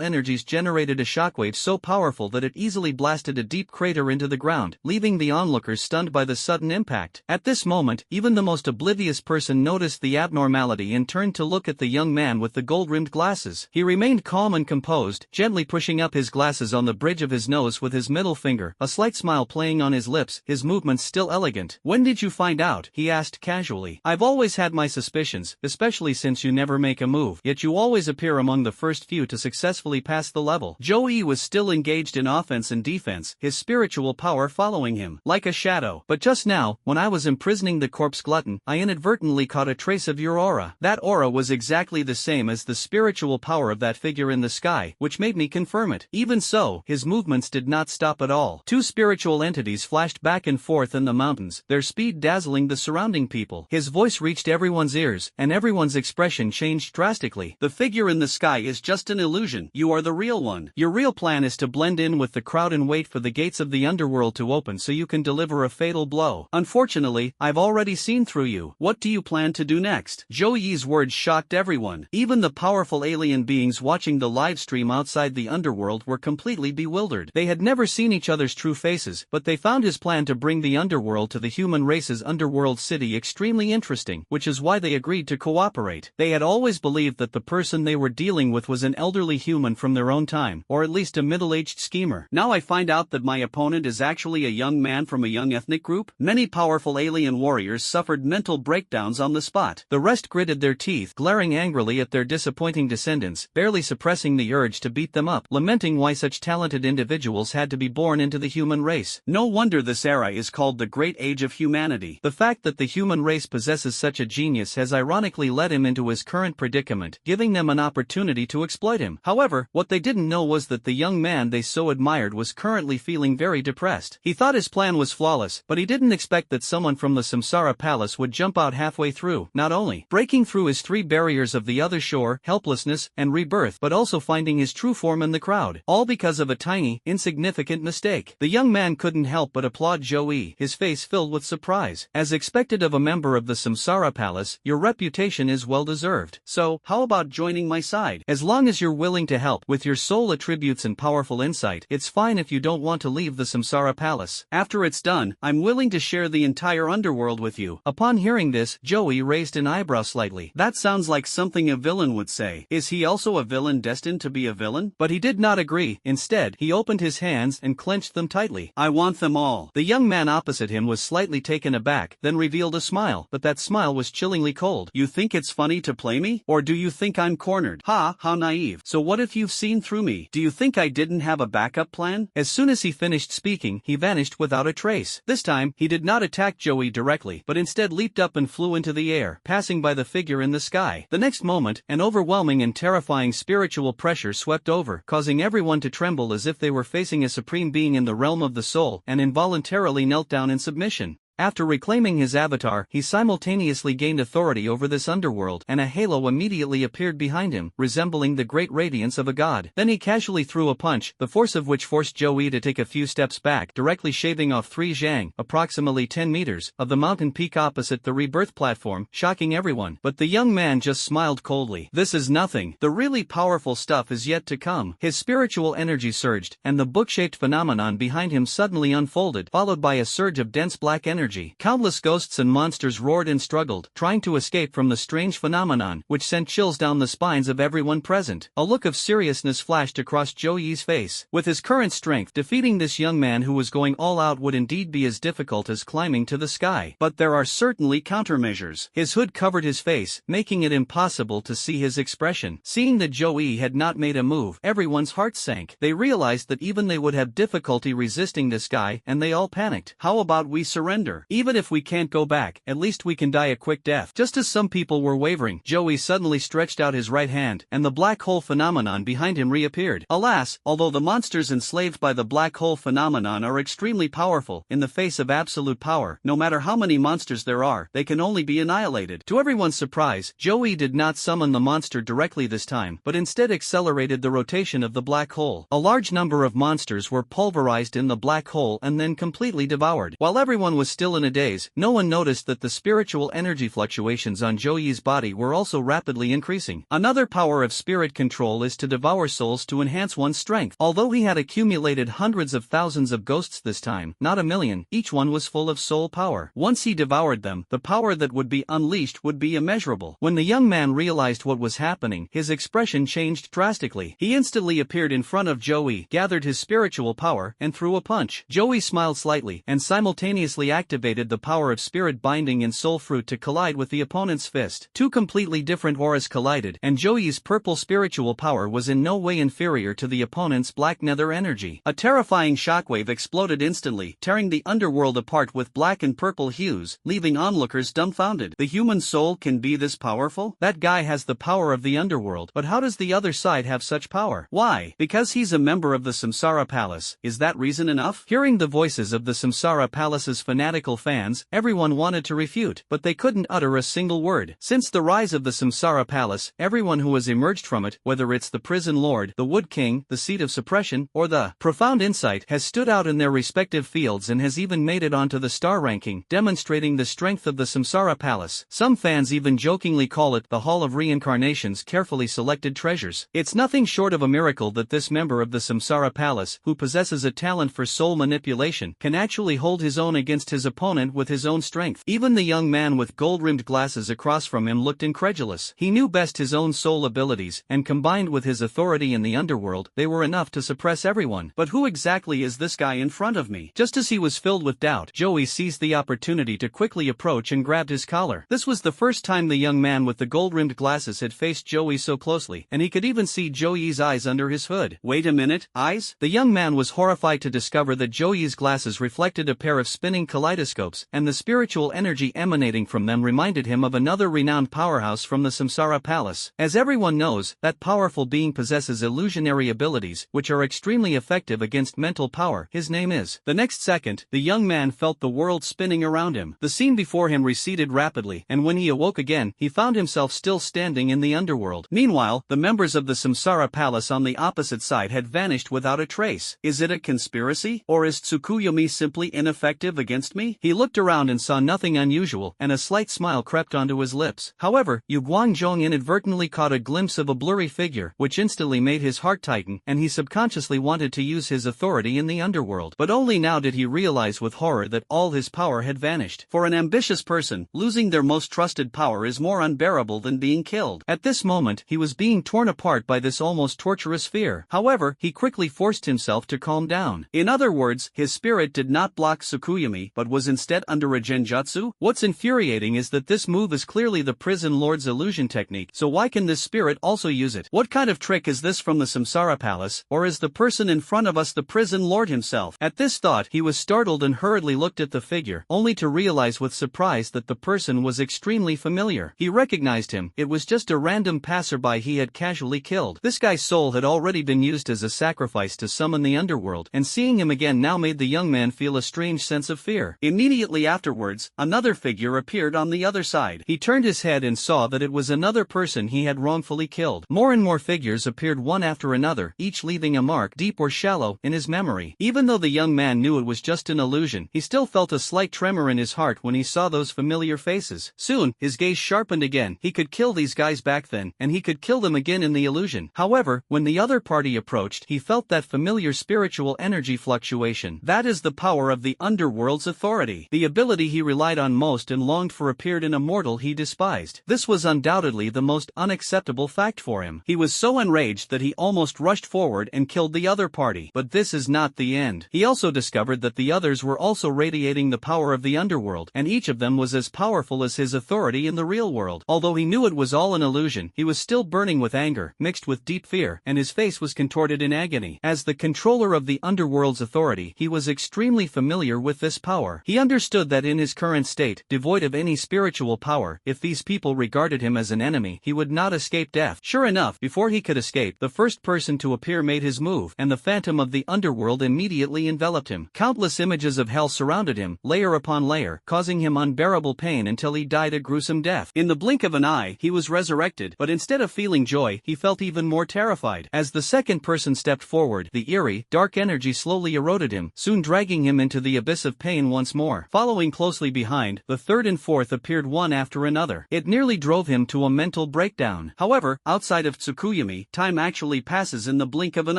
energies generated a shockwave so powerful that it easily blasted a deep crater into the ground, leaving the onlookers stunned by the sudden impact. At this moment, even the most oblivious person noticed the abnormality and turned to look at the young man with the gold-rimmed glasses. He remained calm and composed, gently pushing up his glasses on the bridge of his nose with his middle finger, a slight smile playing on his lips, his movements still elegant. "When did you find out?" he asked casually. "I've always had my suspicions, especially since you never make a move, yet you always appear among the first few to successfully pass the level." Zhou was still engaged in offense and defense, his spiritual power following him, like a shadow. "But just now, when I was imprisoning the corpse glutton, I inadvertently caught a trace of your aura. That aura was exactly the same as the spiritual power of that figure in the sky, which made me confirm it." Even so, his movements did not stop at all. 2 spiritual entities flashed back and forth in the mountains, their speed dazzling the surrounding people. His voice reached everyone's ears, and everyone's expression changed drastically. "The figure in the sky is just an illusion. You are the real one. Your real plan is to blend in with the crowd and wait for the gates of the underworld to open so you can deliver a fatal blow. Unfortunately, I've already seen through you. What do you plan to do next?" Zhou's words shocked everyone. Even the powerful alien beings watching the live stream outside the underworld were completely bewildered. They had never seen each other's true faces, but they found his plan to bring the underworld to the human race's underworld city extremely interesting, which is why they agreed to cooperate. They had always believed that the person they were dealing with was an elderly human from their own time, or at least a middle-aged schemer. Now I find out that my opponent is actually a young man from a young ethnic group. Many powerful alien warriors suffered mental breakdowns on the spot. The rest gritted their teeth, glaring angrily at their disappointing descendants, barely suppressing the urge to beat them up, lamenting why such talented individuals individuals had to be born into the human race. No wonder this era is called the Great Age of Humanity. The fact that the human race possesses such a genius has ironically led him into his current predicament, giving them an opportunity to exploit him. However, what they didn't know was that the young man they so admired was currently feeling very depressed. He thought his plan was flawless, but he didn't expect that someone from the Samsara Palace would jump out halfway through, not only breaking through his 3 barriers of the other shore, helplessness, and rebirth, but also finding his true form in the crowd, all because of a tiny, insignificant mistake. The young man couldn't help but applaud Joey, his face filled with surprise. As expected of a member of the Samsara Palace, your reputation is well deserved. So, how about joining my side? As long as you're willing to help with your soul attributes and powerful insight, it's fine if you don't want to leave the Samsara Palace. After it's done, I'm willing to share the entire underworld with you. Upon hearing this, Joey raised an eyebrow slightly. That sounds like something a villain would say. Is he also a villain destined to be a villain? But he did not agree. Instead, he opened his hands and clenched them tightly. I want them all. The young man opposite him was slightly taken aback, then revealed a smile, but that smile was chillingly cold. You think it's funny to play me? Or do you think I'm cornered? Ha, how naive. So what if you've seen through me? Do you think I didn't have a backup plan? As soon as he finished speaking, he vanished without a trace. This time, he did not attack Joey directly, but instead leaped up and flew into the air, passing by the figure in the sky. The next moment, an overwhelming and terrifying spiritual pressure swept over, causing everyone to tremble as if they were facing a supreme being in the realm of the soul, and involuntarily knelt down in submission. After reclaiming his avatar, he simultaneously gained authority over this underworld, and a halo immediately appeared behind him, resembling the great radiance of a god. Then he casually threw a punch, the force of which forced Joey to take a few steps back, directly shaving off 3 zhang, approximately 10 meters, of the mountain peak opposite the rebirth platform, shocking everyone. But the young man just smiled coldly. This is nothing. The really powerful stuff is yet to come. His spiritual energy surged, and the book-shaped phenomenon behind him suddenly unfolded, followed by a surge of dense black energy. Countless ghosts and monsters roared and struggled, trying to escape from the strange phenomenon, which sent chills down the spines of everyone present. A look of seriousness flashed across Joey's face. With his current strength, defeating this young man who was going all out would indeed be as difficult as climbing to the sky. But there are certainly countermeasures. His hood covered his face, making it impossible to see his expression. Seeing that Joey had not made a move, everyone's heart sank. They realized that even they would have difficulty resisting this guy, and they all panicked. How about we surrender? Even if we can't go back, at least we can die a quick death. Just as some people were wavering, Joey suddenly stretched out his right hand, and the black hole phenomenon behind him reappeared. Alas, although the monsters enslaved by the black hole phenomenon are extremely powerful, in the face of absolute power, no matter how many monsters there are, they can only be annihilated. To everyone's surprise, Joey did not summon the monster directly this time, but instead accelerated the rotation of the black hole. A large number of monsters were pulverized in the black hole and then completely devoured. While everyone was still in a daze, no one noticed that the spiritual energy fluctuations on Joey's body were also rapidly increasing. Another power of spirit control is to devour souls to enhance one's strength. Although he had accumulated hundreds of thousands of ghosts this time, not a million, each one was full of soul power. Once he devoured them, the power that would be unleashed would be immeasurable. When the young man realized what was happening, his expression changed drastically. He instantly appeared in front of Joey, gathered his spiritual power, and threw a punch. Joey smiled slightly, and simultaneously activated the power of spirit binding in soul fruit to collide with the opponent's fist. 2 completely different auras collided, and Joey's purple spiritual power was in no way inferior to the opponent's black nether energy. A terrifying shockwave exploded instantly, tearing the underworld apart with black and purple hues, leaving onlookers dumbfounded. The human soul can be this powerful? That guy has the power of the underworld, but how does the other side have such power? Why? Because he's a member of the Samsara Palace. Is that reason enough? Hearing the voices of the Samsara Palace's fanatical fans, everyone wanted to refute, but they couldn't utter a single word. Since the rise of the Samsara Palace, everyone who has emerged from it, whether it's the prison lord, the wood king, the seat of suppression, or the profound insight, has stood out in their respective fields and has even made it onto the star ranking, demonstrating the strength of the Samsara Palace. Some fans even jokingly call it the Hall of Reincarnation's carefully selected treasures. It's nothing short of a miracle that this member of the Samsara Palace, who possesses a talent for soul manipulation, can actually hold his own against his opponent with his own strength. Even the young man with gold-rimmed glasses across from him looked incredulous. He knew best his own soul abilities, and combined with his authority in the underworld, they were enough to suppress everyone. But who exactly is this guy in front of me? Just as he was filled with doubt, Joey seized the opportunity to quickly approach and grabbed his collar. This was the first time the young man with the gold-rimmed glasses had faced Joey so closely, and he could even see Joey's eyes under his hood. Wait a minute, eyes? The young man was horrified to discover that Joey's glasses reflected a pair of spinning kaleidoscopes, and the spiritual energy emanating from them reminded him of another renowned powerhouse from the Samsara Palace. As everyone knows, that powerful being possesses illusionary abilities, which are extremely effective against mental power. His name is. The next second, the young man felt the world spinning around him. The scene before him receded rapidly, and when he awoke again, he found himself still standing in the underworld. Meanwhile, the members of the Samsara Palace on the opposite side had vanished without a trace. Is it a conspiracy? Or is Tsukuyomi simply ineffective against me? He looked around and saw nothing unusual, and a slight smile crept onto his lips. However, Yu Guangzhong inadvertently caught a glimpse of a blurry figure, which instantly made his heart tighten, and he subconsciously wanted to use his authority in the underworld. But only now did he realize with horror that all his power had vanished. For an ambitious person, losing their most trusted power is more unbearable than being killed. At this moment, he was being torn apart by this almost torturous fear. However, he quickly forced himself to calm down. In other words, his spirit did not block Tsukuyomi, but was instead under a genjutsu. What's infuriating is that this move is clearly the prison lord's illusion technique, so why can this spirit also use it? What kind of trick is this from the Samsara Palace, or is the person in front of us the prison lord himself? At this thought, he was startled and hurriedly looked at the figure, only to realize with surprise that the person was extremely familiar. He recognized him. It was just a random passerby he had casually killed. This guy's soul had already been used as a sacrifice to summon the underworld, and seeing him again now made the young man feel a strange sense of fear. Immediately afterwards, another figure appeared on the other side. He turned his head and saw that it was another person he had wrongfully killed. More and more figures appeared one after another, each leaving a mark, deep or shallow, in his memory. Even though the young man knew it was just an illusion, he still felt a slight tremor in his heart when he saw those familiar faces. Soon, his gaze sharpened again. He could kill these guys back then, and he could kill them again in the illusion. However, when the other party approached, he felt that familiar spiritual energy fluctuation. That is the power of the underworld's authority. The ability he relied on most and longed for appeared in a mortal he despised. This was undoubtedly the most unacceptable fact for him. He was so enraged that he almost rushed forward and killed the other party. But this is not the end. He also discovered that the others were also radiating the power of the underworld, and each of them was as powerful as his authority in the real world. Although he knew it was all an illusion, he was still burning with anger, mixed with deep fear, and his face was contorted in agony. As the controller of the underworld's authority, he was extremely familiar with this power. He understood that in his current state, devoid of any spiritual power, if these people regarded him as an enemy, he would not escape death. Sure enough, before he could escape, the first person to appear made his move, and the phantom of the underworld immediately enveloped him. Countless images of hell surrounded him, layer upon layer, causing him unbearable pain until he died a gruesome death. In the blink of an eye, he was resurrected, but instead of feeling joy, he felt even more terrified. As the second person stepped forward, the eerie, dark energy slowly eroded him, soon dragging him into the abyss of pain once more. Following closely behind, the third and fourth appeared one after another. It nearly drove him to a mental breakdown. However, outside of Tsukuyomi, time actually passes in the blink of an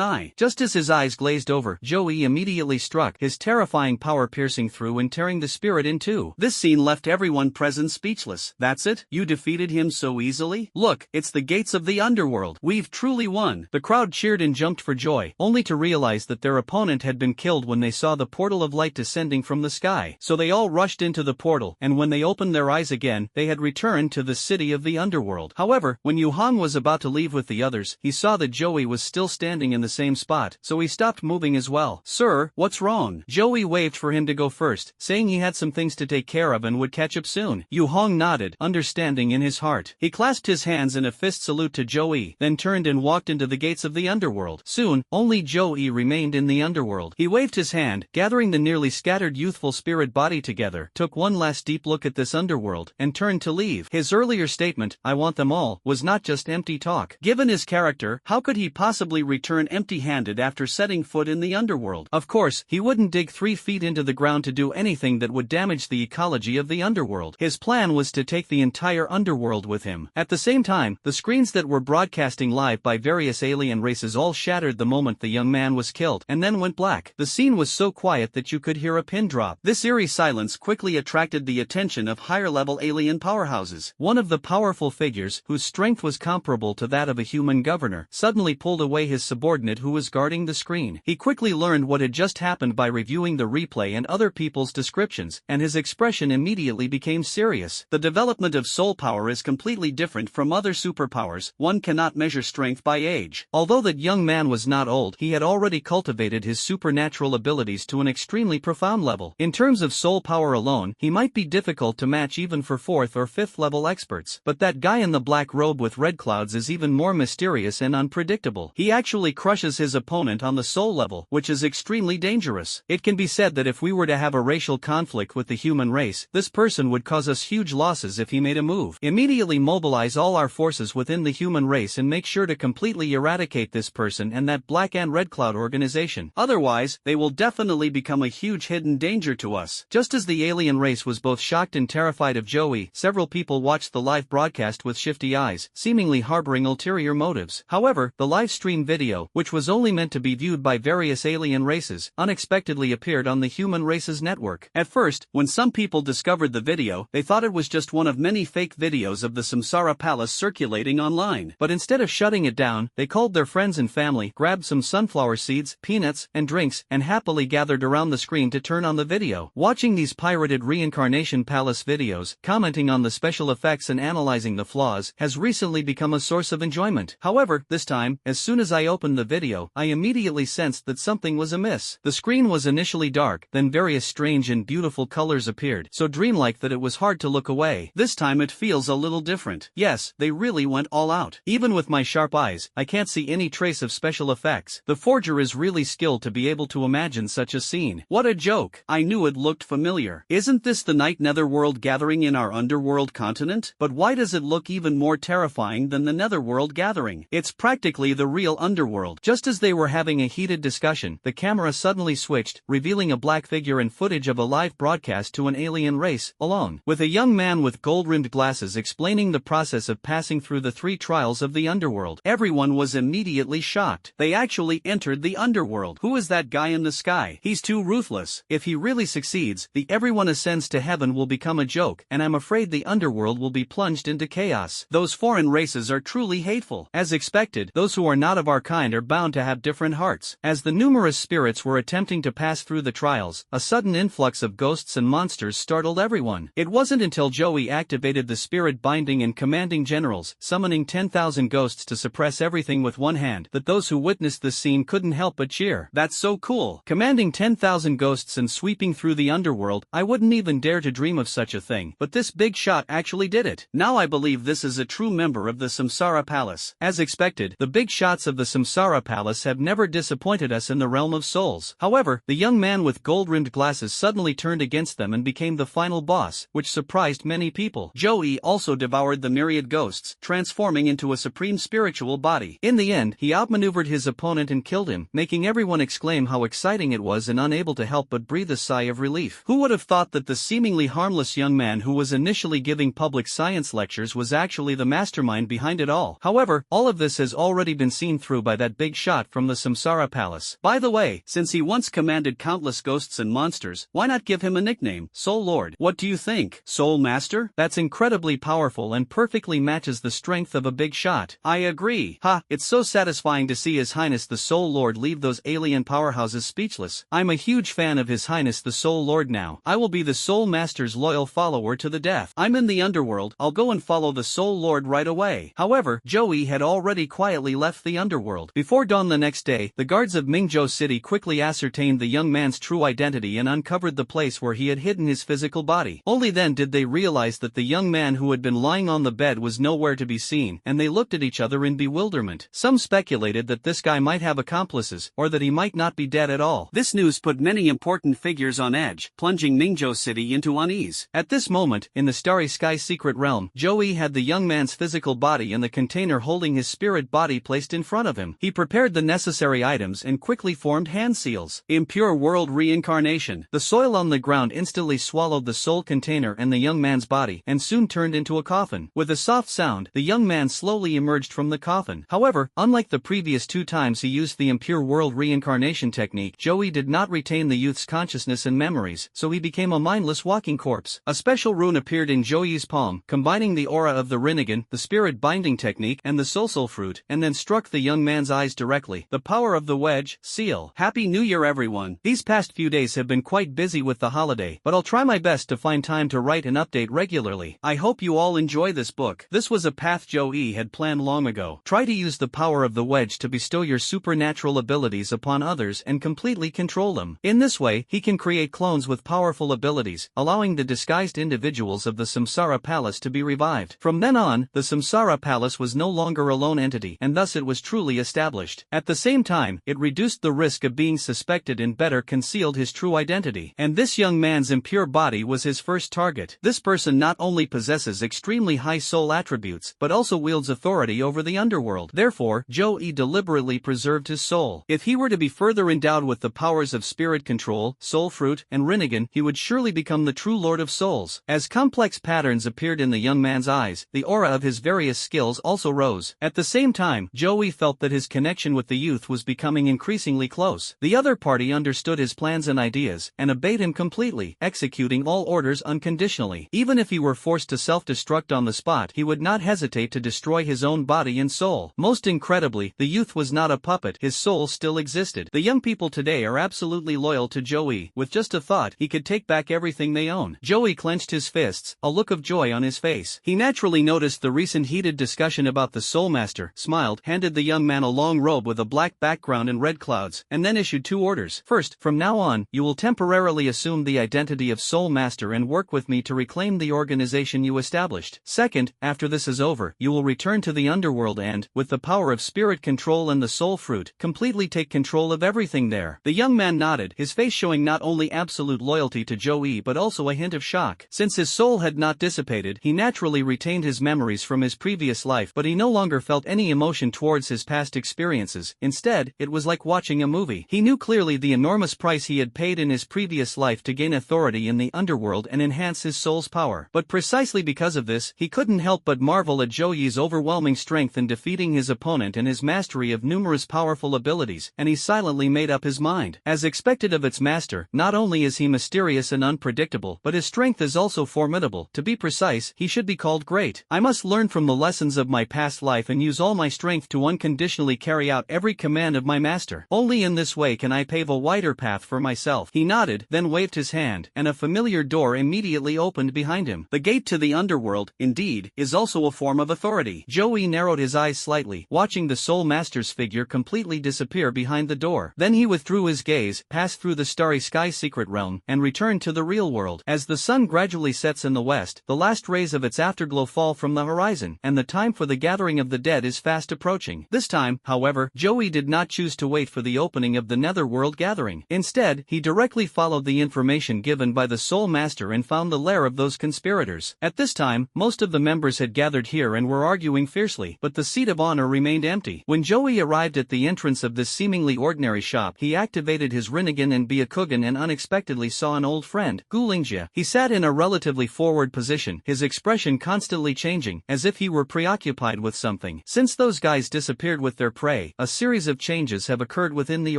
eye. Just as his eyes glazed over, Joey immediately struck, his terrifying power piercing through and tearing the spirit in two. This scene left everyone present speechless. That's it? You defeated him so easily? Look, it's the gates of the underworld. We've truly won. The crowd cheered and jumped for joy, only to realize that their opponent had been killed when they saw the portal of light descending from the sky. So they all rushed into the portal, and when they opened their eyes again, they had returned to the city of the underworld. However, when Yu Hong was about to leave with the others, he saw that Joey was still standing in the same spot, so he stopped moving as well. Sir, what's wrong? Joey waved for him to go first, saying he had some things to take care of and would catch up soon. Yu Hong nodded, understanding in his heart. He clasped his hands in a fist salute to Joey, then turned and walked into the gates of the underworld. Soon, only Joey remained in the underworld. He waved his hand, gathering the nearly scattered youthful spirit body together, took one last deep look at this underworld, and turned to leave. His earlier statement, "I want them all," was not just empty talk. Given his character, how could he possibly return empty-handed after setting foot in the underworld? Of course, he wouldn't dig 3 feet into the ground to do anything that would damage the ecology of the underworld. His plan was to take the entire underworld with him. At the same time, the screens that were broadcasting live by various alien races all shattered the moment the young man was killed, and then went black. The scene was so quiet that you could hear a pin drop. This This eerie silence quickly attracted the attention of higher-level alien powerhouses. One of the powerful figures, whose strength was comparable to that of a human governor, suddenly pulled away his subordinate who was guarding the screen. He quickly learned what had just happened by reviewing the replay and other people's descriptions, and his expression immediately became serious. The development of soul power is completely different from other superpowers. One cannot measure strength by age. Although that young man was not old, he had already cultivated his supernatural abilities to an extremely profound level. In terms of soul power alone, he might be difficult to match even for 4th or 5th level experts. But that guy in the black robe with red clouds is even more mysterious and unpredictable. He actually crushes his opponent on the soul level, which is extremely dangerous. It can be said that if we were to have a racial conflict with the human race, this person would cause us huge losses if he made a move. Immediately mobilize all our forces within the human race and make sure to completely eradicate this person and that black and red cloud organization. Otherwise, they will definitely become a huge hidden danger to us. Just as the alien race was both shocked and terrified of Joey, several people watched the live broadcast with shifty eyes, seemingly harboring ulterior motives. However, the live stream video, which was only meant to be viewed by various alien races, unexpectedly appeared on the human race's network. At first, when some people discovered the video, they thought it was just one of many fake videos of the Samsara Palace circulating online. But instead of shutting it down, they called their friends and family, grabbed some sunflower seeds, peanuts, and drinks, and happily gathered around the screen to turn on the video. Watching these pirated Reincarnation Palace videos, commenting on the special effects and analyzing the flaws, has recently become a source of enjoyment. However, this time, as soon as I opened the video, I immediately sensed that something was amiss. The screen was initially dark, then various strange and beautiful colors appeared, so dreamlike that it was hard to look away. This time it feels a little different. Yes, they really went all out. Even with my sharp eyes, I can't see any trace of special effects. The forger is really skilled to be able to imagine such a scene. What a joke! I knew it looked familiar. Isn't this the Night Netherworld gathering in our underworld continent? But why does it look even more terrifying than the Netherworld gathering? It's practically the real underworld. Just as they were having a heated discussion, the camera suddenly switched, revealing a black figure and footage of a live broadcast to an alien race, alone, with a young man with gold-rimmed glasses explaining the process of passing through the 3 trials of the underworld. Everyone was immediately shocked. They actually entered the underworld. Who is that guy in the sky? He's too ruthless. If he really succeeds, the everyone ascends to heaven will become a joke, and I'm afraid the underworld will be plunged into chaos. Those foreign races are truly hateful. As expected, those who are not of our kind are bound to have different hearts. As the numerous spirits were attempting to pass through the trials, a sudden influx of ghosts and monsters startled everyone. It wasn't until Joey activated the spirit binding and commanding generals, summoning 10,000 ghosts to suppress everything with one hand, that those who witnessed this scene couldn't help but cheer. That's so cool. Commanding 10,000 ghosts and sweeping through the underworld, I wouldn't even dare to dream of such a thing, but this big shot actually did it. Now I believe this is a true member of the Samsara Palace. As expected, the big shots of the Samsara Palace have never disappointed us in the realm of souls. However, the young man with gold-rimmed glasses suddenly turned against them and became the final boss, which surprised many people. Joey also devoured the myriad ghosts, transforming into a supreme spiritual body. In the end, he outmaneuvered his opponent and killed him, making everyone exclaim how exciting it was and unable to help but breathe a sigh of relief. Who would have thought that the seemingly harmless young man who was initially giving public science lectures was actually the mastermind behind it all? However, all of this has already been seen through by that big shot from the Samsara Palace. By the way, since he once commanded countless ghosts and monsters, why not give him a nickname, Soul Lord? What do you think? Soul Master? That's incredibly powerful and perfectly matches the strength of a big shot. I agree. Ha, it's so satisfying to see His Highness the Soul Lord leave those alien powerhouses speechless. I'm a huge fan of His Highness the Soul Lord now. I will be the Soul Master's loyal follower to the death. I'm in the underworld, I'll go and follow the Soul Lord right away. However, Joey had already quietly left the underworld. Before dawn the next day, the guards of Mingzhou City quickly ascertained the young man's true identity and uncovered the place where he had hidden his physical body. Only then did they realize that the young man who had been lying on the bed was nowhere to be seen, and they looked at each other in bewilderment. Some speculated that this guy might have accomplices, or that he might not be dead at all. This news put many important figures on edge, plunging Mingzhou City into unease. At this moment, in the Starry Sky secret realm, Joey had the young man's physical body and the container holding his spirit body placed in front of him. He prepared the necessary items and quickly formed hand seals. Impure world reincarnation. The soil on the ground instantly swallowed the soul container and the young man's body, and soon turned into a coffin. With a soft sound, the young man slowly emerged from the coffin. However, unlike the previous 2 times he used the impure world reincarnation technique, Joey did not retain the youth's consciousness and memory. memories, so he became a mindless walking corpse. A special rune appeared in Joey's palm, combining the aura of the Rinnegan, the spirit binding technique, and the Soul fruit, and then struck the young man's eyes directly. The power of the wedge, seal. Happy New Year everyone. These past few days have been quite busy with the holiday, but I'll try my best to find time to write and update regularly. I hope you all enjoy this book. This was a path Joey had planned long ago. Try to use the power of the wedge to bestow your supernatural abilities upon others and completely control them. In this way, he can create clones with powerful abilities, allowing the disguised individuals of the Samsara Palace to be revived. From then on, the Samsara Palace was no longer a lone entity, and thus it was truly established. At the same time, it reduced the risk of being suspected and better concealed his true identity. And this young man's impure body was his first target. This person not only possesses extremely high soul attributes, but also wields authority over the underworld. Therefore, Joey deliberately preserved his soul. If he were to be further endowed with the powers of spirit control, soul fruit, and Rinnegan, he would surely become the true Lord of Souls. As complex patterns appeared in the young man's eyes, the aura of his various skills also rose. At the same time, Joey felt that his connection with the youth was becoming increasingly close. The other party understood his plans and ideas, and obeyed him completely, executing all orders unconditionally. Even if he were forced to self-destruct on the spot, he would not hesitate to destroy his own body and soul. Most incredibly, the youth was not a puppet, his soul still existed. The young people today are absolutely loyal to Joey. With just a thought, he could take back everything they own. Joey clenched his fists, a look of joy on his face. He naturally noticed the recent heated discussion about the Soul Master, smiled, handed the young man a long robe with a black background and red clouds, and then issued two orders. First, from now on, you will temporarily assume the identity of Soul Master and work with me to reclaim the organization you established. Second, after this is over, you will return to the underworld and, with the power of spirit control and the soul fruit, completely take control of everything there. The young man nodded, his face showing not only absolute loyalty to Joey but also a hint of shock. Since his soul had not dissipated, he naturally retained his memories from his previous life, but he no longer felt any emotion towards his past experiences. Instead, it was like watching a movie. He knew clearly the enormous price he had paid in his previous life to gain authority in the underworld and enhance his soul's power. But precisely because of this, he couldn't help but marvel at Joey's overwhelming strength in defeating his opponent and his mastery of numerous powerful abilities, and he silently made up his mind. As expected of its master, not only is he mysterious and unpredictable, but his strength is also formidable. To be precise, he should be called great. I must learn from the lessons of my past life and use all my strength to unconditionally carry out every command of my master. Only in this way can I pave a wider path for myself. He nodded, then waved his hand, and a familiar door immediately opened behind him. The gate to the underworld, indeed, is also a form of authority. Joey narrowed his eyes slightly, watching the Soul Master's figure completely disappear behind the door. Then he withdrew his gaze, passed through the starry sky secret realm, and returned to the real world. As the sun gradually sets in the west, the last rays of its afterglow fall from the horizon, and the time for the gathering of the dead is fast approaching. This time, however, Joey did not choose to wait for the opening of the netherworld gathering. Instead, he directly followed the information given by the Soul Master and found the lair of those conspirators. At this time, most of the members had gathered here and were arguing fiercely, but the seat of honor remained empty. When Joey arrived at the entrance of this seemingly ordinary shop, he activated his Rinnegan and Byakugan and unexpectedly saw an old friend, Gulingja. He sat in a relatively forward position, his expression constantly changing, as if he were preoccupied with something. Since those guys disappeared with their prey, a series of changes have occurred within the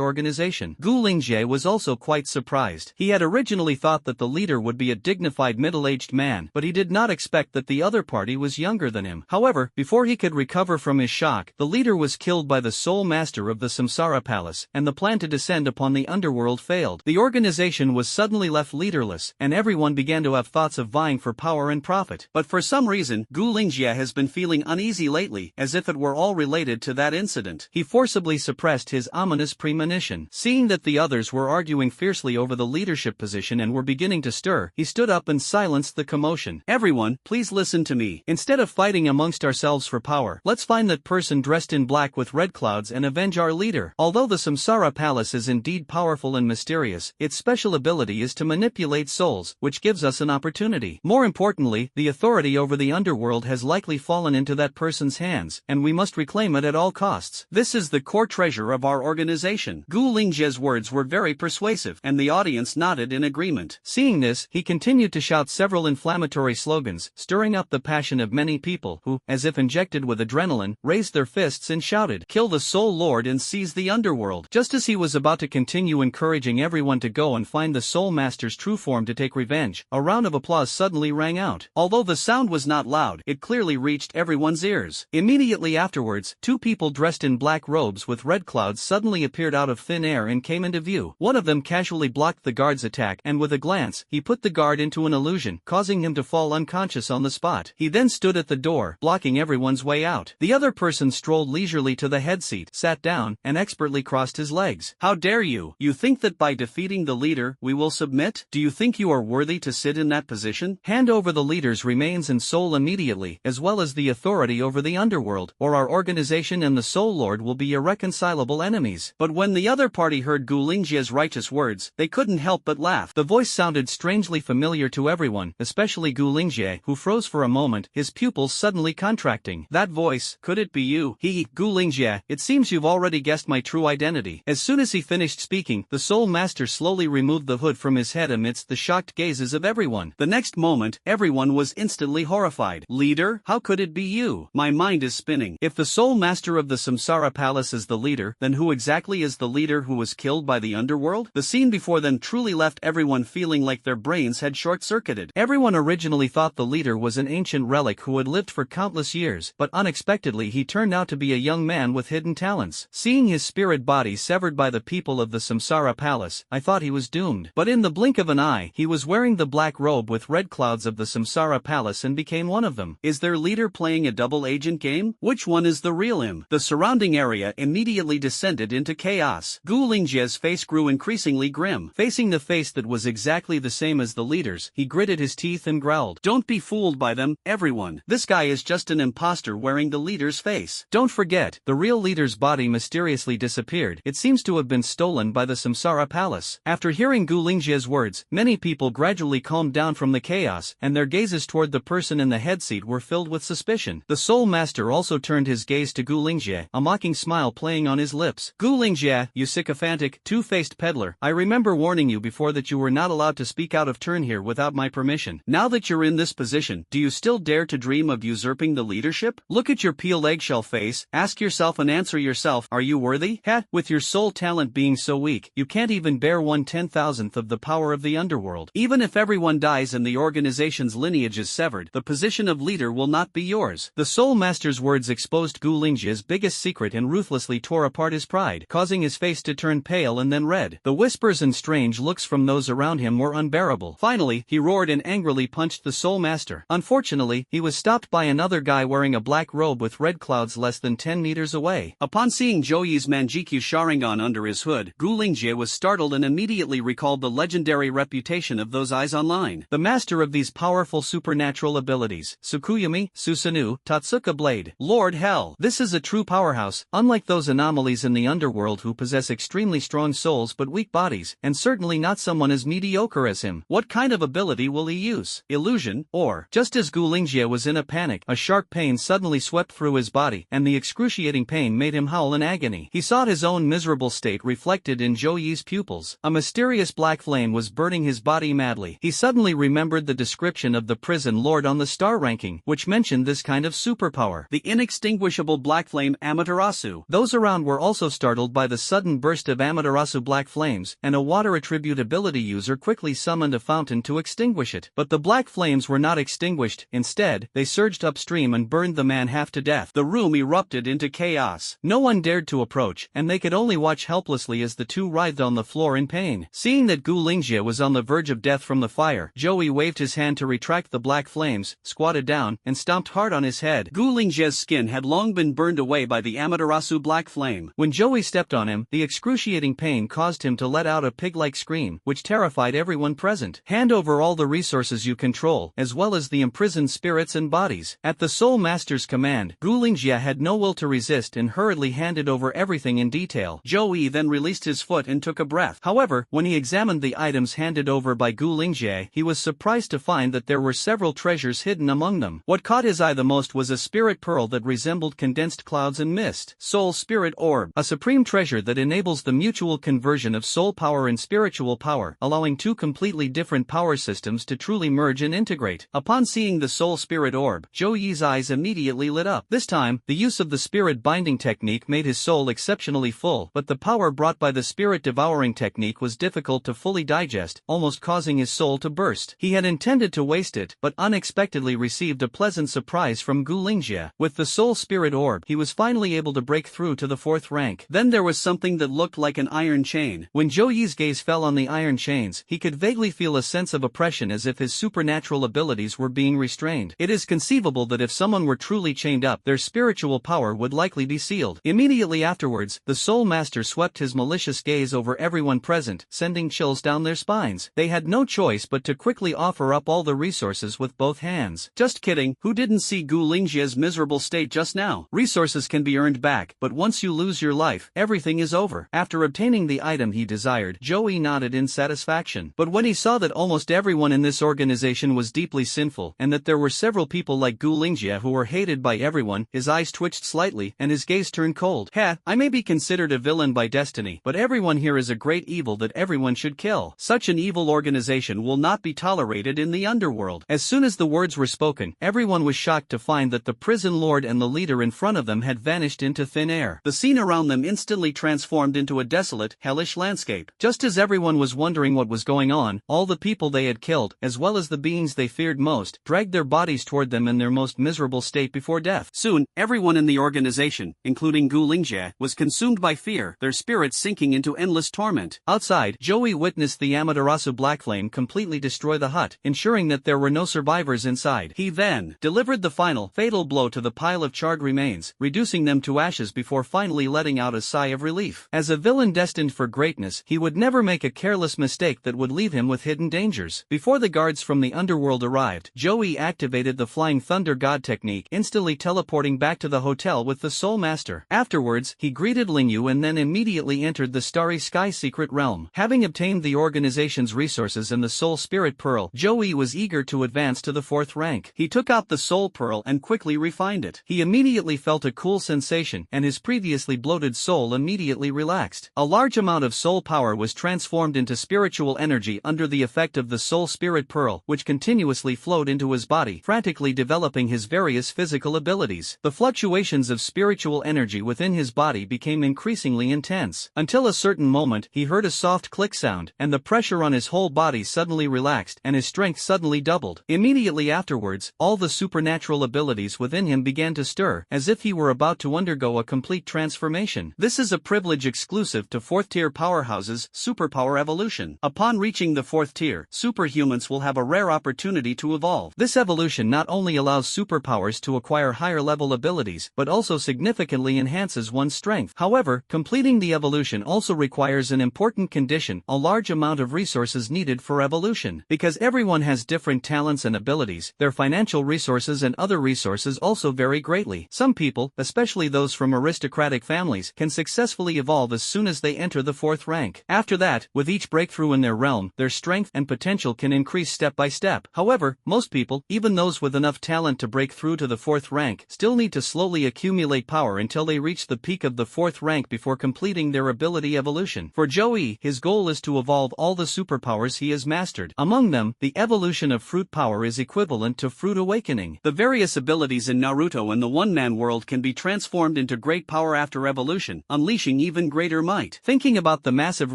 organization. Gulingja was also quite surprised. He had originally thought that the leader would be a dignified middle-aged man, but he did not expect that the other party was younger than him. However, before he could recover from his shock, the leader was killed by the Soul Master of the Samsara Palace, and the plan to descend upon the underworld failed. The organization was suddenly left leaderless, and everyone began to have thoughts of vying for power and profit. But for some reason, Gulingja has been feeling uneasy lately, as if it were all related to that incident. He forcibly suppressed his ominous premonition. Seeing that the others were arguing fiercely over the leadership position and were beginning to stir, he stood up and silenced the commotion. Everyone, please listen to me. Instead of fighting amongst ourselves for power, let's find that person dressed in black with red clouds and avenge our leader. Although the Samsara Palace is indeed powerful and mysterious, its special ability is to manipulate souls, which gives us an opportunity. More importantly, the authority over the underworld has likely fallen into that person's hands, and we must reclaim it at all costs. This is the core treasure of our organization. Gulingja's words were very persuasive, and the audience nodded in agreement. Seeing this, he continued to shout several inflammatory slogans, stirring up the passion of many people who, as if injected with adrenaline, raised their fists and shouted, "Kill the Soul Lord and seize the underworld." Just as he was about to continue encouraging everyone to go and find the Soul Master's true form to take revenge. A round of applause suddenly rang out. Although the sound was not loud, it clearly reached everyone's ears. Immediately afterwards, two people dressed in black robes with red clouds suddenly appeared out of thin air and came into view. One of them casually blocked the guard's attack, and with a glance, he put the guard into an illusion, causing him to fall unconscious on the spot. He then stood at the door, blocking everyone's way out. The other person strolled leisurely to the head seat, sat down, and expertly crossed his legs. How dare you? You think that by defeating the leader, we will submit? Do you think you are worthy to sit in that position? Hand over the leader's remains and soul immediately, as well as the authority over the underworld, or our organization and the Soul Lord will be irreconcilable enemies. But when the other party heard Gu Lingjie's righteous words, they couldn't help but laugh. The voice sounded strangely familiar to everyone, especially Gu Lingjie, who froze for a moment, his pupils suddenly contracting. That voice, could it be you? Gu Lingjie, it seems you've already guessed my true identity. As soon as he finished speaking, the Soul Master slowly removed the hood from his head amidst the shocked gazes of everyone. The next moment, everyone was instantly horrified. Leader? How could it be you? My mind is spinning. If the Soul Master of the Samsara Palace is the leader, then who exactly is the leader who was killed by the underworld? The scene before them truly left everyone feeling like their brains had short-circuited. Everyone originally thought the leader was an ancient relic who had lived for countless years, but unexpectedly he turned out to be a young man with hidden talents. Seeing his spirit body severed by the people of the Samsara Palace, I thought he was doomed. But in the blink of an eye, he was wearing the black robe with red clouds of the Samsara Palace and became one of them. Is their leader playing a double agent game? Which one is the real him? The surrounding area immediately descended into chaos. Gu Lingjie's face grew increasingly grim. Facing the face that was exactly the same as the leader's, he gritted his teeth and growled. Don't be fooled by them, everyone. This guy is just an imposter wearing the leader's face. Don't forget, the real leader's body mysteriously disappeared. It seems to have been stolen by the Samsara Palace. After hearing Gu Lingjie's words, many people gradually calmed down from the chaos, and their gazes toward the person in the head seat were filled with suspicion. The Soul Master also turned his gaze to Gu Lingjie, a mocking smile playing on his lips. Gu Lingjie, you sycophantic, two-faced peddler, I remember warning you before that you were not allowed to speak out of turn here without my permission. Now that you're in this position, do you still dare to dream of usurping the leadership? Look at your peeled eggshell face, ask yourself and answer yourself, are you worthy? With your soul talent being so weak, you can't even bear 1/10,000th of the power of the underworld. Even if everyone dies and the organization's lineage is severed, the position of leader will not be yours. The Soul Master's words exposed Gu Lingjie's biggest secret and ruthlessly tore apart his pride, causing his face to turn pale and then red. The whispers and strange looks from those around him were unbearable. Finally, he roared and angrily punched the Soul Master. Unfortunately, he was stopped by another guy wearing a black robe with red clouds less than 10 meters away. Upon seeing Joey's Manjikyu Sharingan under his hood, Gu Lingjie was startled and immediately recalled the legendary reputation of those eyes online. The master of these powerful supernatural abilities, Tsukuyumi, Susanoo, Tatsuka Blade. Lord Hell! This is a true powerhouse, unlike those anomalies in the underworld who possess extremely strong souls but weak bodies, and certainly not someone as mediocre as him. What kind of ability will he use? Illusion, or? Just as Gu Lingjie was in a panic, a sharp pain suddenly swept through his body, and the excruciating pain made him howl in agony. He saw his own miserable state reflected in Zhou Yi's pupils. A mysterious black flame was burning his body madly. He suddenly remembered the description of the prison lord on the star ranking, which mentioned this kind of superpower. The inextinguishable black flame Amaterasu. Those around were also startled by the sudden burst of Amaterasu black flames, and a water attribute ability user quickly summoned a fountain to extinguish it. But the black flames were not extinguished. Instead, they surged upstream and burned the man half to death. The room erupted into chaos. No one dared to approach, and they could only watch helplessly as the two writhed on the floor in pain. Seeing that Gu Lingjie was on the verge of death from the fire, Joey waved his hand to retract the black flames, squatted down, and stomped hard on his head. Gu Lingjie's skin had long been burned away by the Amaterasu black flame. When Joey stepped on him, the excruciating pain caused him to let out a pig-like scream, which terrified everyone present. Hand over all the resources you control, as well as the imprisoned spirits and bodies. At the Soul Master's command, Gu Lingjie had no will to resist and hurriedly handed over everything in detail. Joey then released his foot and took a breath. However, when he examined the items handed over by Gu Lingjie, he was surprised to find that there were several treasures hidden among them. What caught his eye the most was a spirit pearl that resembled condensed clouds and mist. Soul Spirit Orb, a supreme treasure that enables the mutual conversion of soul power and spiritual power, allowing two completely different power systems to truly merge and integrate. Upon seeing the Soul Spirit Orb, Zhou Yi's eyes immediately lit up. This time, the use of the spirit binding technique made his soul exceptionally full, but the power brought by the spirit devouring technique was difficult difficult to fully digest, almost causing his soul to burst. He had intended to waste it, but unexpectedly received a pleasant surprise from Gu Lingjie. With the soul spirit orb, he was finally able to break through to the 4th rank. Then there was something that looked like an iron chain. When Zhou Yi's gaze fell on the iron chains, he could vaguely feel a sense of oppression as if his supernatural abilities were being restrained. It is conceivable that if someone were truly chained up, their spiritual power would likely be sealed. Immediately afterwards, the Soul Master swept his malicious gaze over everyone present, sending chills down their spines. They had no choice but to quickly offer up all the resources with both hands. Just kidding, who didn't see Gu Lingjie's miserable state just now? Resources can be earned back, but once you lose your life, everything is over. After obtaining the item he desired, Zhou Yi nodded in satisfaction. But when he saw that almost everyone in this organization was deeply sinful, and that there were several people like Gu Lingjie who were hated by everyone, his eyes twitched slightly, and his gaze turned cold. I may be considered a villain by destiny, but everyone here is a great evil that everyone should kill. Such an evil organization will not be tolerated in the underworld. As soon as the words were spoken, everyone was shocked to find that the prison lord and the leader in front of them had vanished into thin air. The scene around them instantly transformed into a desolate, hellish landscape. Just as everyone was wondering what was going on, all the people they had killed, as well as the beings they feared most, dragged their bodies toward them in their most miserable state before death. Soon, everyone in the organization, including Gu Lingjie, was consumed by fear, their spirits sinking into endless torment. Outside, Zhou Yi witnessed the Amaterasu Black Flame completely destroy the hut, ensuring that there were no survivors inside. He then delivered the final, fatal blow to the pile of charred remains, reducing them to ashes before finally letting out a sigh of relief. As a villain destined for greatness, he would never make a careless mistake that would leave him with hidden dangers. Before the guards from the underworld arrived, Zhou Yi activated the Flying Thunder God technique, instantly teleporting back to the hotel with the Soul Master. Afterwards, he greeted Lingyu and then immediately entered the Starry Sky secret realm. Having obtained the organization's resources and the Soul Spirit Pearl, Zhou Yi was eager to advance to the 4th rank. He took out the Soul Pearl and quickly refined it. He immediately felt a cool sensation, and his previously bloated soul immediately relaxed. A large amount of soul power was transformed into spiritual energy under the effect of the Soul Spirit Pearl, which continuously flowed into his body, frantically developing his various physical abilities. The fluctuations of spiritual energy within his body became increasingly intense, until a certain moment he heard a soft click sound, and the pressure on his whole body suddenly relaxed and his strength suddenly doubled. Immediately afterwards, all the supernatural abilities within him began to stir, as if he were about to undergo a complete transformation. This is a privilege exclusive to 4th-tier powerhouses, superpower evolution. Upon reaching the 4th tier, superhumans will have a rare opportunity to evolve. This evolution not only allows superpowers to acquire higher-level abilities, but also significantly enhances one's strength. However, completing the evolution also requires an important condition: a large amount of resources needed for evolution. Because everyone has different talents and abilities, their financial resources and other resources also vary greatly. Some people, especially those from aristocratic families, can successfully evolve as soon as they enter the 4th rank. After that, with each breakthrough in their realm, their strength and potential can increase step by step. However, most people, even those with enough talent to break through to the 4th rank, still need to slowly accumulate power until they reach the peak of the 4th rank before completing their ability evolution. For Zhou Yi, his goal is to evolve all the superpowers he has mastered. Among them, the evolution of fruit power is equivalent to fruit awakening. The various abilities in Naruto and the one-man world can be transformed into great power after evolution, unleashing even greater might. Thinking about the massive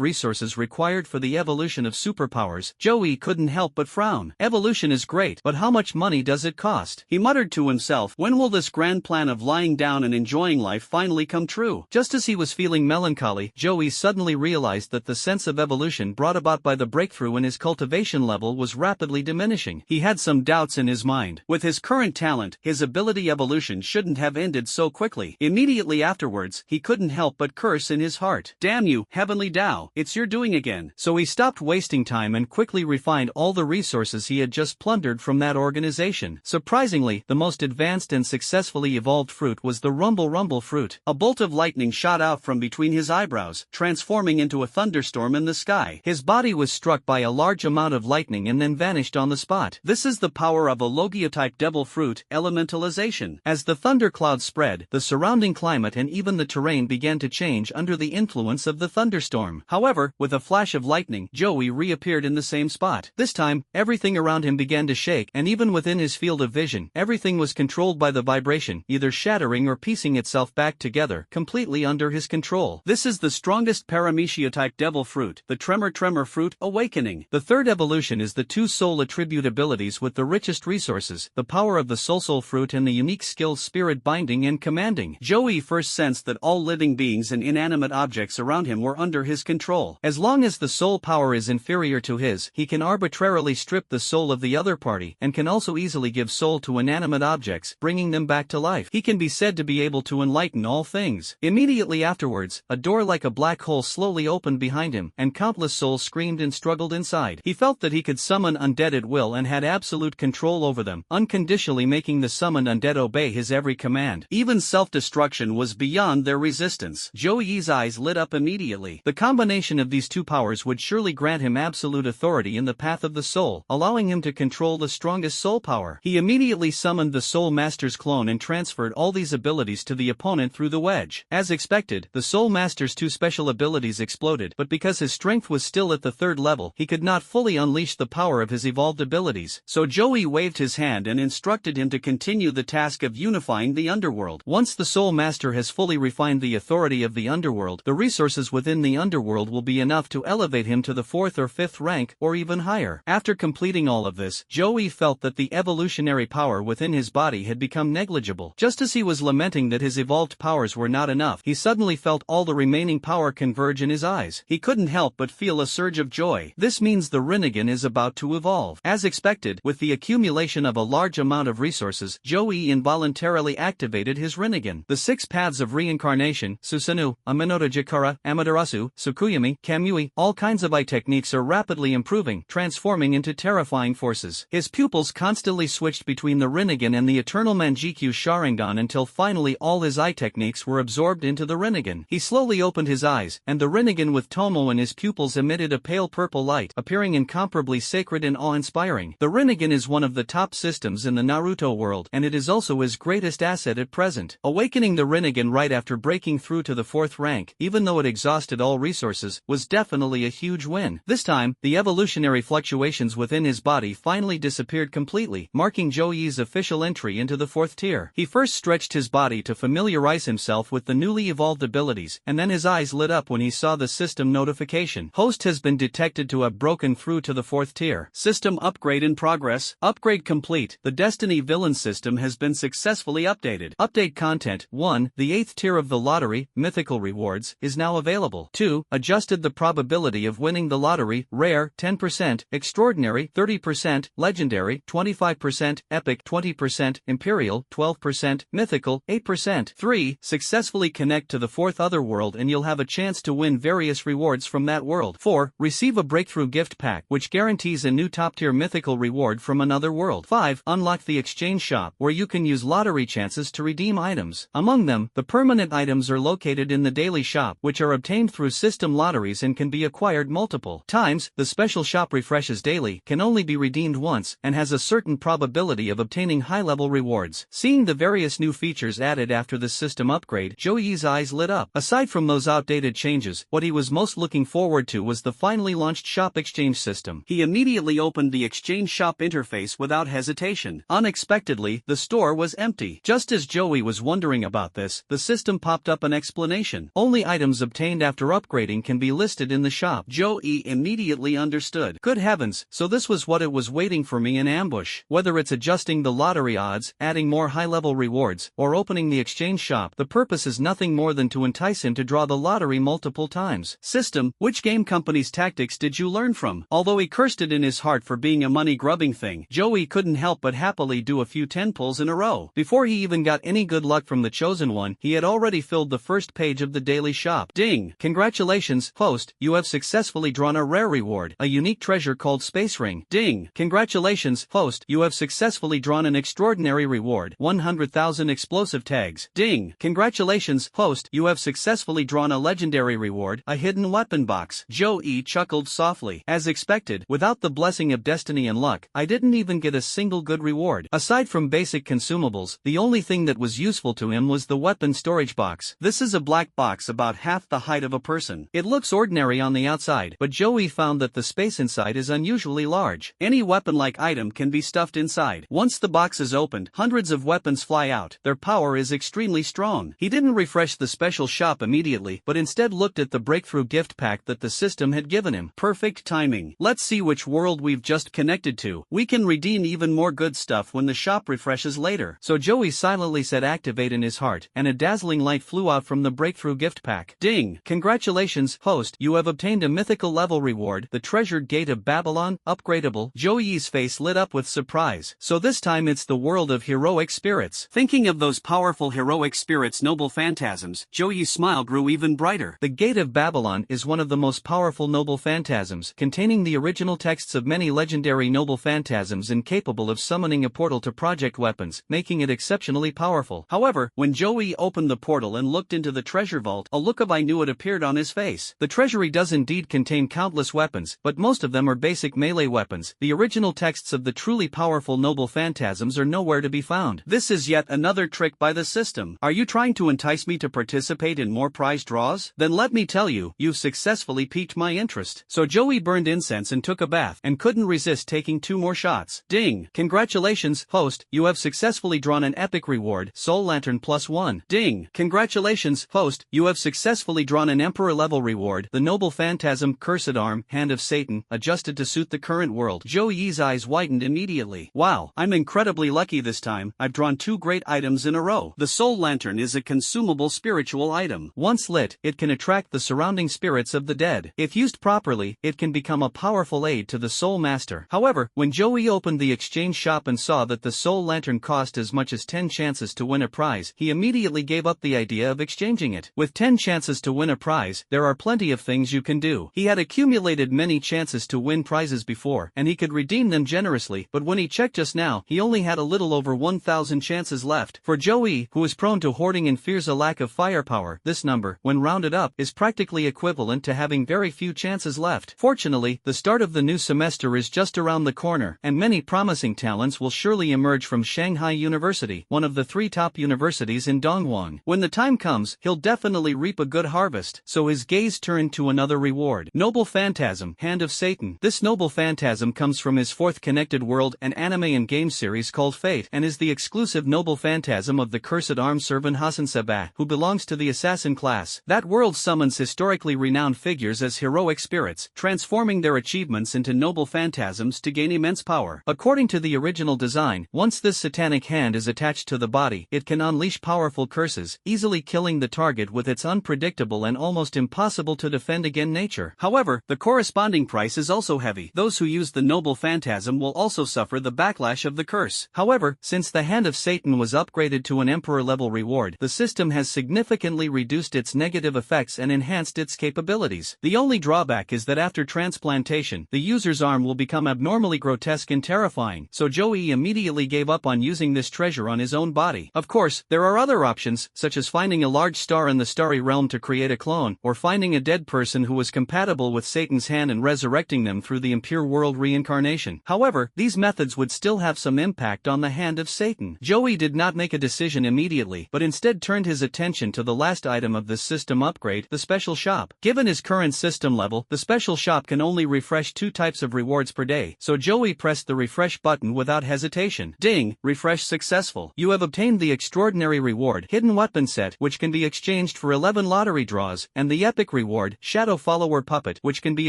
resources required for the evolution of superpowers, Zhou Yi couldn't help but frown. Evolution is great, but how much money does it cost? He muttered to himself, when will this grand plan of lying down and enjoying life finally come true? Just as he was feeling melancholy, Zhou Yi suddenly realized that the sense of evolution brought about by the breakthrough in his cultivation level was rapidly diminishing. He had some doubts in his mind. With his current talent, his ability evolution shouldn't have ended so quickly. Immediately afterwards, he couldn't help but curse in his heart. Damn you, Heavenly Tao, it's your doing again. So he stopped wasting time and quickly refined all the resources he had just plundered from that organization. Surprisingly, the most advanced and successfully evolved fruit was the Rumble fruit. A bolt of lightning shot out from between his eyebrows, transforming into a thunderstorm in the sky. His body was struck by a large amount of lightning and then vanished on the spot. This is the power of a Logia-type devil fruit, elementalization. As the thundercloud spread, the surrounding climate and even the terrain began to change under the influence of the thunderstorm. However, with a flash of lightning, Zhou Yi reappeared in the same spot. This time, everything around him began to shake, and even within his field of vision, everything was controlled by the vibration, either shattering or piecing itself back together, completely under his control. This is the strongest Paramecia-type devil fruit, Fruit, the Tremor Fruit, Awakening. The third evolution is the two soul attribute abilities with the richest resources, the power of the Soul Fruit and the unique skill Spirit Binding and Commanding. Joey first sensed that all living beings and inanimate objects around him were under his control. As long as the soul power is inferior to his, he can arbitrarily strip the soul of the other party and can also easily give soul to inanimate objects, bringing them back to life. He can be said to be able to enlighten all things. Immediately afterwards, a door like a black hole slowly opened behind him, and countless souls screamed and struggled inside. He felt that he could summon undead at will and had absolute control over them, unconditionally making the summoned undead obey his every command. Even self-destruction was beyond their resistance. Joey's eyes lit up immediately. The combination of these two powers would surely grant him absolute authority in the path of the soul, allowing him to control the strongest soul power. He immediately summoned the Soul Master's clone and transferred all these abilities to the opponent through the wedge. As expected, the Soul Master's two special abilities exploded, but because his strength was still at the third level, he could not fully unleash the power of his evolved abilities. So Joey waved his hand and instructed him to continue the task of unifying the underworld. Once the Soul Master has fully refined the authority of the underworld, the resources within the underworld will be enough to elevate him to the 4th or 5th rank, or even higher. After completing all of this, Joey felt that the evolutionary power within his body had become negligible. Just as he was lamenting that his evolved powers were not enough, he suddenly felt all the remaining power converge in his eyes. He couldn't help but feel a surge of joy. This means the Rinnegan is about to evolve. As expected, with the accumulation of a large amount of resources, Joey involuntarily activated his Rinnegan. The 6 paths of reincarnation, Susanoo, Aminotajikara, Amaterasu, Tsukuyami, Kamui, all kinds of eye techniques are rapidly improving, transforming into terrifying forces. His pupils constantly switched between the Rinnegan and the eternal Manjikyu Sharingan until finally all his eye techniques were absorbed into the Rinnegan. He slowly opened his eyes, and the Rinnegan with Tomo in his pupils emitted a pale purple light, appearing incomparably sacred and awe-inspiring. The Rinnegan is one of the top systems in the Naruto world, and it is also his greatest asset at present. Awakening the Rinnegan right after breaking through to the 4th rank, even though it exhausted all resources, was definitely a huge win. This time, the evolutionary fluctuations within his body finally disappeared completely, marking Joey's official entry into the 4th tier. He first stretched his body to familiarize himself with the newly evolved abilities, and then his eyes lit up when he saw the system notification. Host has been detected to have broken through to the 4th tier. System upgrade in progress. Upgrade complete. The Destiny Villain system has been successfully updated. Update content. 1. The 8th tier of the lottery, Mythical Rewards, is now available. 2. Adjusted the probability of winning the lottery, Rare, 10%, Extraordinary, 30%, Legendary, 25%, Epic, 20%, Imperial, 12%, Mythical, 8%. 3. Successfully connect to the 4th otherworld and you'll have a chance to win various rewards from that world. 4. Receive a breakthrough gift pack, which guarantees a new top-tier mythical reward from another world. 5. Unlock the exchange shop, where you can use lottery chances to redeem items. Among them, the permanent items are located in the daily shop, which are obtained through system lotteries and can be acquired multiple times. The special shop refreshes daily, can only be redeemed once, and has a certain probability of obtaining high-level rewards. Seeing the various new features added after this system upgrade, Joey's eyes lit up. Aside from those outdated changes, what he was most looking forward to was the finally launched shop exchange system. He immediately opened the exchange shop interface without hesitation. Unexpectedly, the store was empty. Just as Joey was wondering about this, the system popped up an explanation. Only items obtained after upgrading can be listed in the shop. Joey immediately understood. Good heavens, so this was what it was waiting for me in ambush. Whether it's adjusting the lottery odds, adding more high-level rewards, or opening the exchange shop, the purpose is nothing more than to entice him to draw the lottery multiple times. System, which game company's tactics did you learn from? Although he cursed it in his heart for being a money-grubbing thing, Joey couldn't help but happily do a few 10 pulls in a row. Before he even got any good luck from the chosen one, he had already filled the first page of the daily shop. Ding! Congratulations, host, you have successfully drawn a rare reward, a unique treasure called Space Ring. Ding! Congratulations, host, you have successfully drawn an extraordinary reward, 100,000 explosive tags. Ding! Congratulations, host, you have successfully drawn a legendary reward, a hidden weapon box. Joey chuckled softly. As expected, without the blessing of destiny and luck, I didn't even get a single good reward. Aside from basic consumables, the only thing that was useful to him was the weapon storage box. This is a black box about half the height of a person. It looks ordinary on the outside, but Joey found that the space inside is unusually large. Any weapon-like item can be stuffed inside. Once the box is opened, hundreds of weapons fly out. Their power is extremely strong. He didn't refresh the special shop immediately, but instead looked at the breakthrough gift pack that the system had given him. Perfect timing. Let's see which world we've just connected to. We can redeem even more good stuff when the shop refreshes later. So Joey silently said activate in his heart, and a dazzling light flew out from the breakthrough gift pack. Ding! Congratulations, host, you have obtained a mythical level reward, the treasured gate of Babylon, upgradable. Joey's face lit up with surprise. So this time it's the world of heroic spirits. Thinking of those powerful heroic spirits' noble phantasms, Joey's smile grew even brighter. The gate of Babylon is one of the most powerful noble phantasms, containing the original texts of many legendary noble phantasms and capable of summoning a portal to project weapons, making it exceptionally powerful. However, when Joey opened the portal and looked into the treasure vault, a look of I knew it appeared on his face. The treasury does indeed contain countless weapons, but most of them are basic melee weapons. The original texts of the truly powerful noble phantasms are nowhere to be found. This is yet another trick by the system. Are you trying to entice me to participate in more prize draws? Then let me tell you, you've successfully piqued my interest. So Joey burned incense and took a bath, and couldn't resist taking 2 more shots. Ding! Congratulations, host, you have successfully drawn an epic reward, Soul Lantern +1. Ding! Congratulations, host, you have successfully drawn an Emperor level reward, the Noble Phantasm, Cursed Arm, Hand of Satan, adjusted to suit the current world. Joey's eyes widened immediately. Wow, I'm incredibly lucky this time, I've drawn 2 great items in a row. The Soul Lantern is a consumable spiritual item. Once lit, it can attract the surrounding spirits of the dead. If used properly, it can become a powerful aid to the Soul Master. However, when Joey opened the exchange shop and saw that the Soul Lantern cost as much as 10 chances to win a prize, he immediately gave up the idea of exchanging it. With 10 chances to win a prize, there are plenty of things you can do. He had accumulated many chances to win prizes before, and he could redeem them generously, but when he checked just now, he only had a little over 1,000 chances left. For Joey, who is prone to hoarding and fears a lack of firepower, this number, when rounded up, is practically equivalent to having very few chances left. Fortunately, the start of the new semester is just around the corner, and many promising talents will surely emerge from Shanghai University, one of the 3 top universities in Dongguan. When the time comes, he'll definitely reap a good harvest, so his gaze turned to another reward. Noble Phantasm, Hand of Satan. This noble phantasm comes from his 4th connected world, an anime and game series called Fate, and is the exclusive noble phantasm of the Cursed Arm servant Hassan Sabah, who belongs to the assassin class. That world summons historically renowned figures as heroic spirits, transforming their achievements into noble phantasms to gain immense power. According to the original design, once this satanic hand is attached to the body, it can unleash powerful curses, easily killing the target with its unpredictable and almost impossible to defend against nature. However, the corresponding price is also heavy. Those who use the noble phantasm will also suffer the backlash of the curse. However, since the Hand of Satan was upgraded to an Emperor level reward, the system has significantly reduced its negative effects and enhanced its capabilities. The only drawback is that after transplantation, the user's arm will become abnormally grotesque and terrifying, so Joey immediately gave up on using this treasure on his own body. Of course, there are other options, such as finding a large star in the starry realm to create a clone, or finding a dead person who was compatible with Satan's hand and resurrecting them through the impure world reincarnation. However, these methods would still have some impact on the Hand of Satan. Joey did not make a decision immediately, but instead turned his attention to the last item of this system upgrade, the special shop. Given his current system level, the special shop can only refresh 2 types of rewards per day, so Joey pressed the refresh button without hesitation. Ding! Refresh successful. You have obtained the extraordinary reward, Hidden Weapon Set, which can be exchanged for 11 lottery draws, and the epic reward, Shadow Follower Puppet, which can be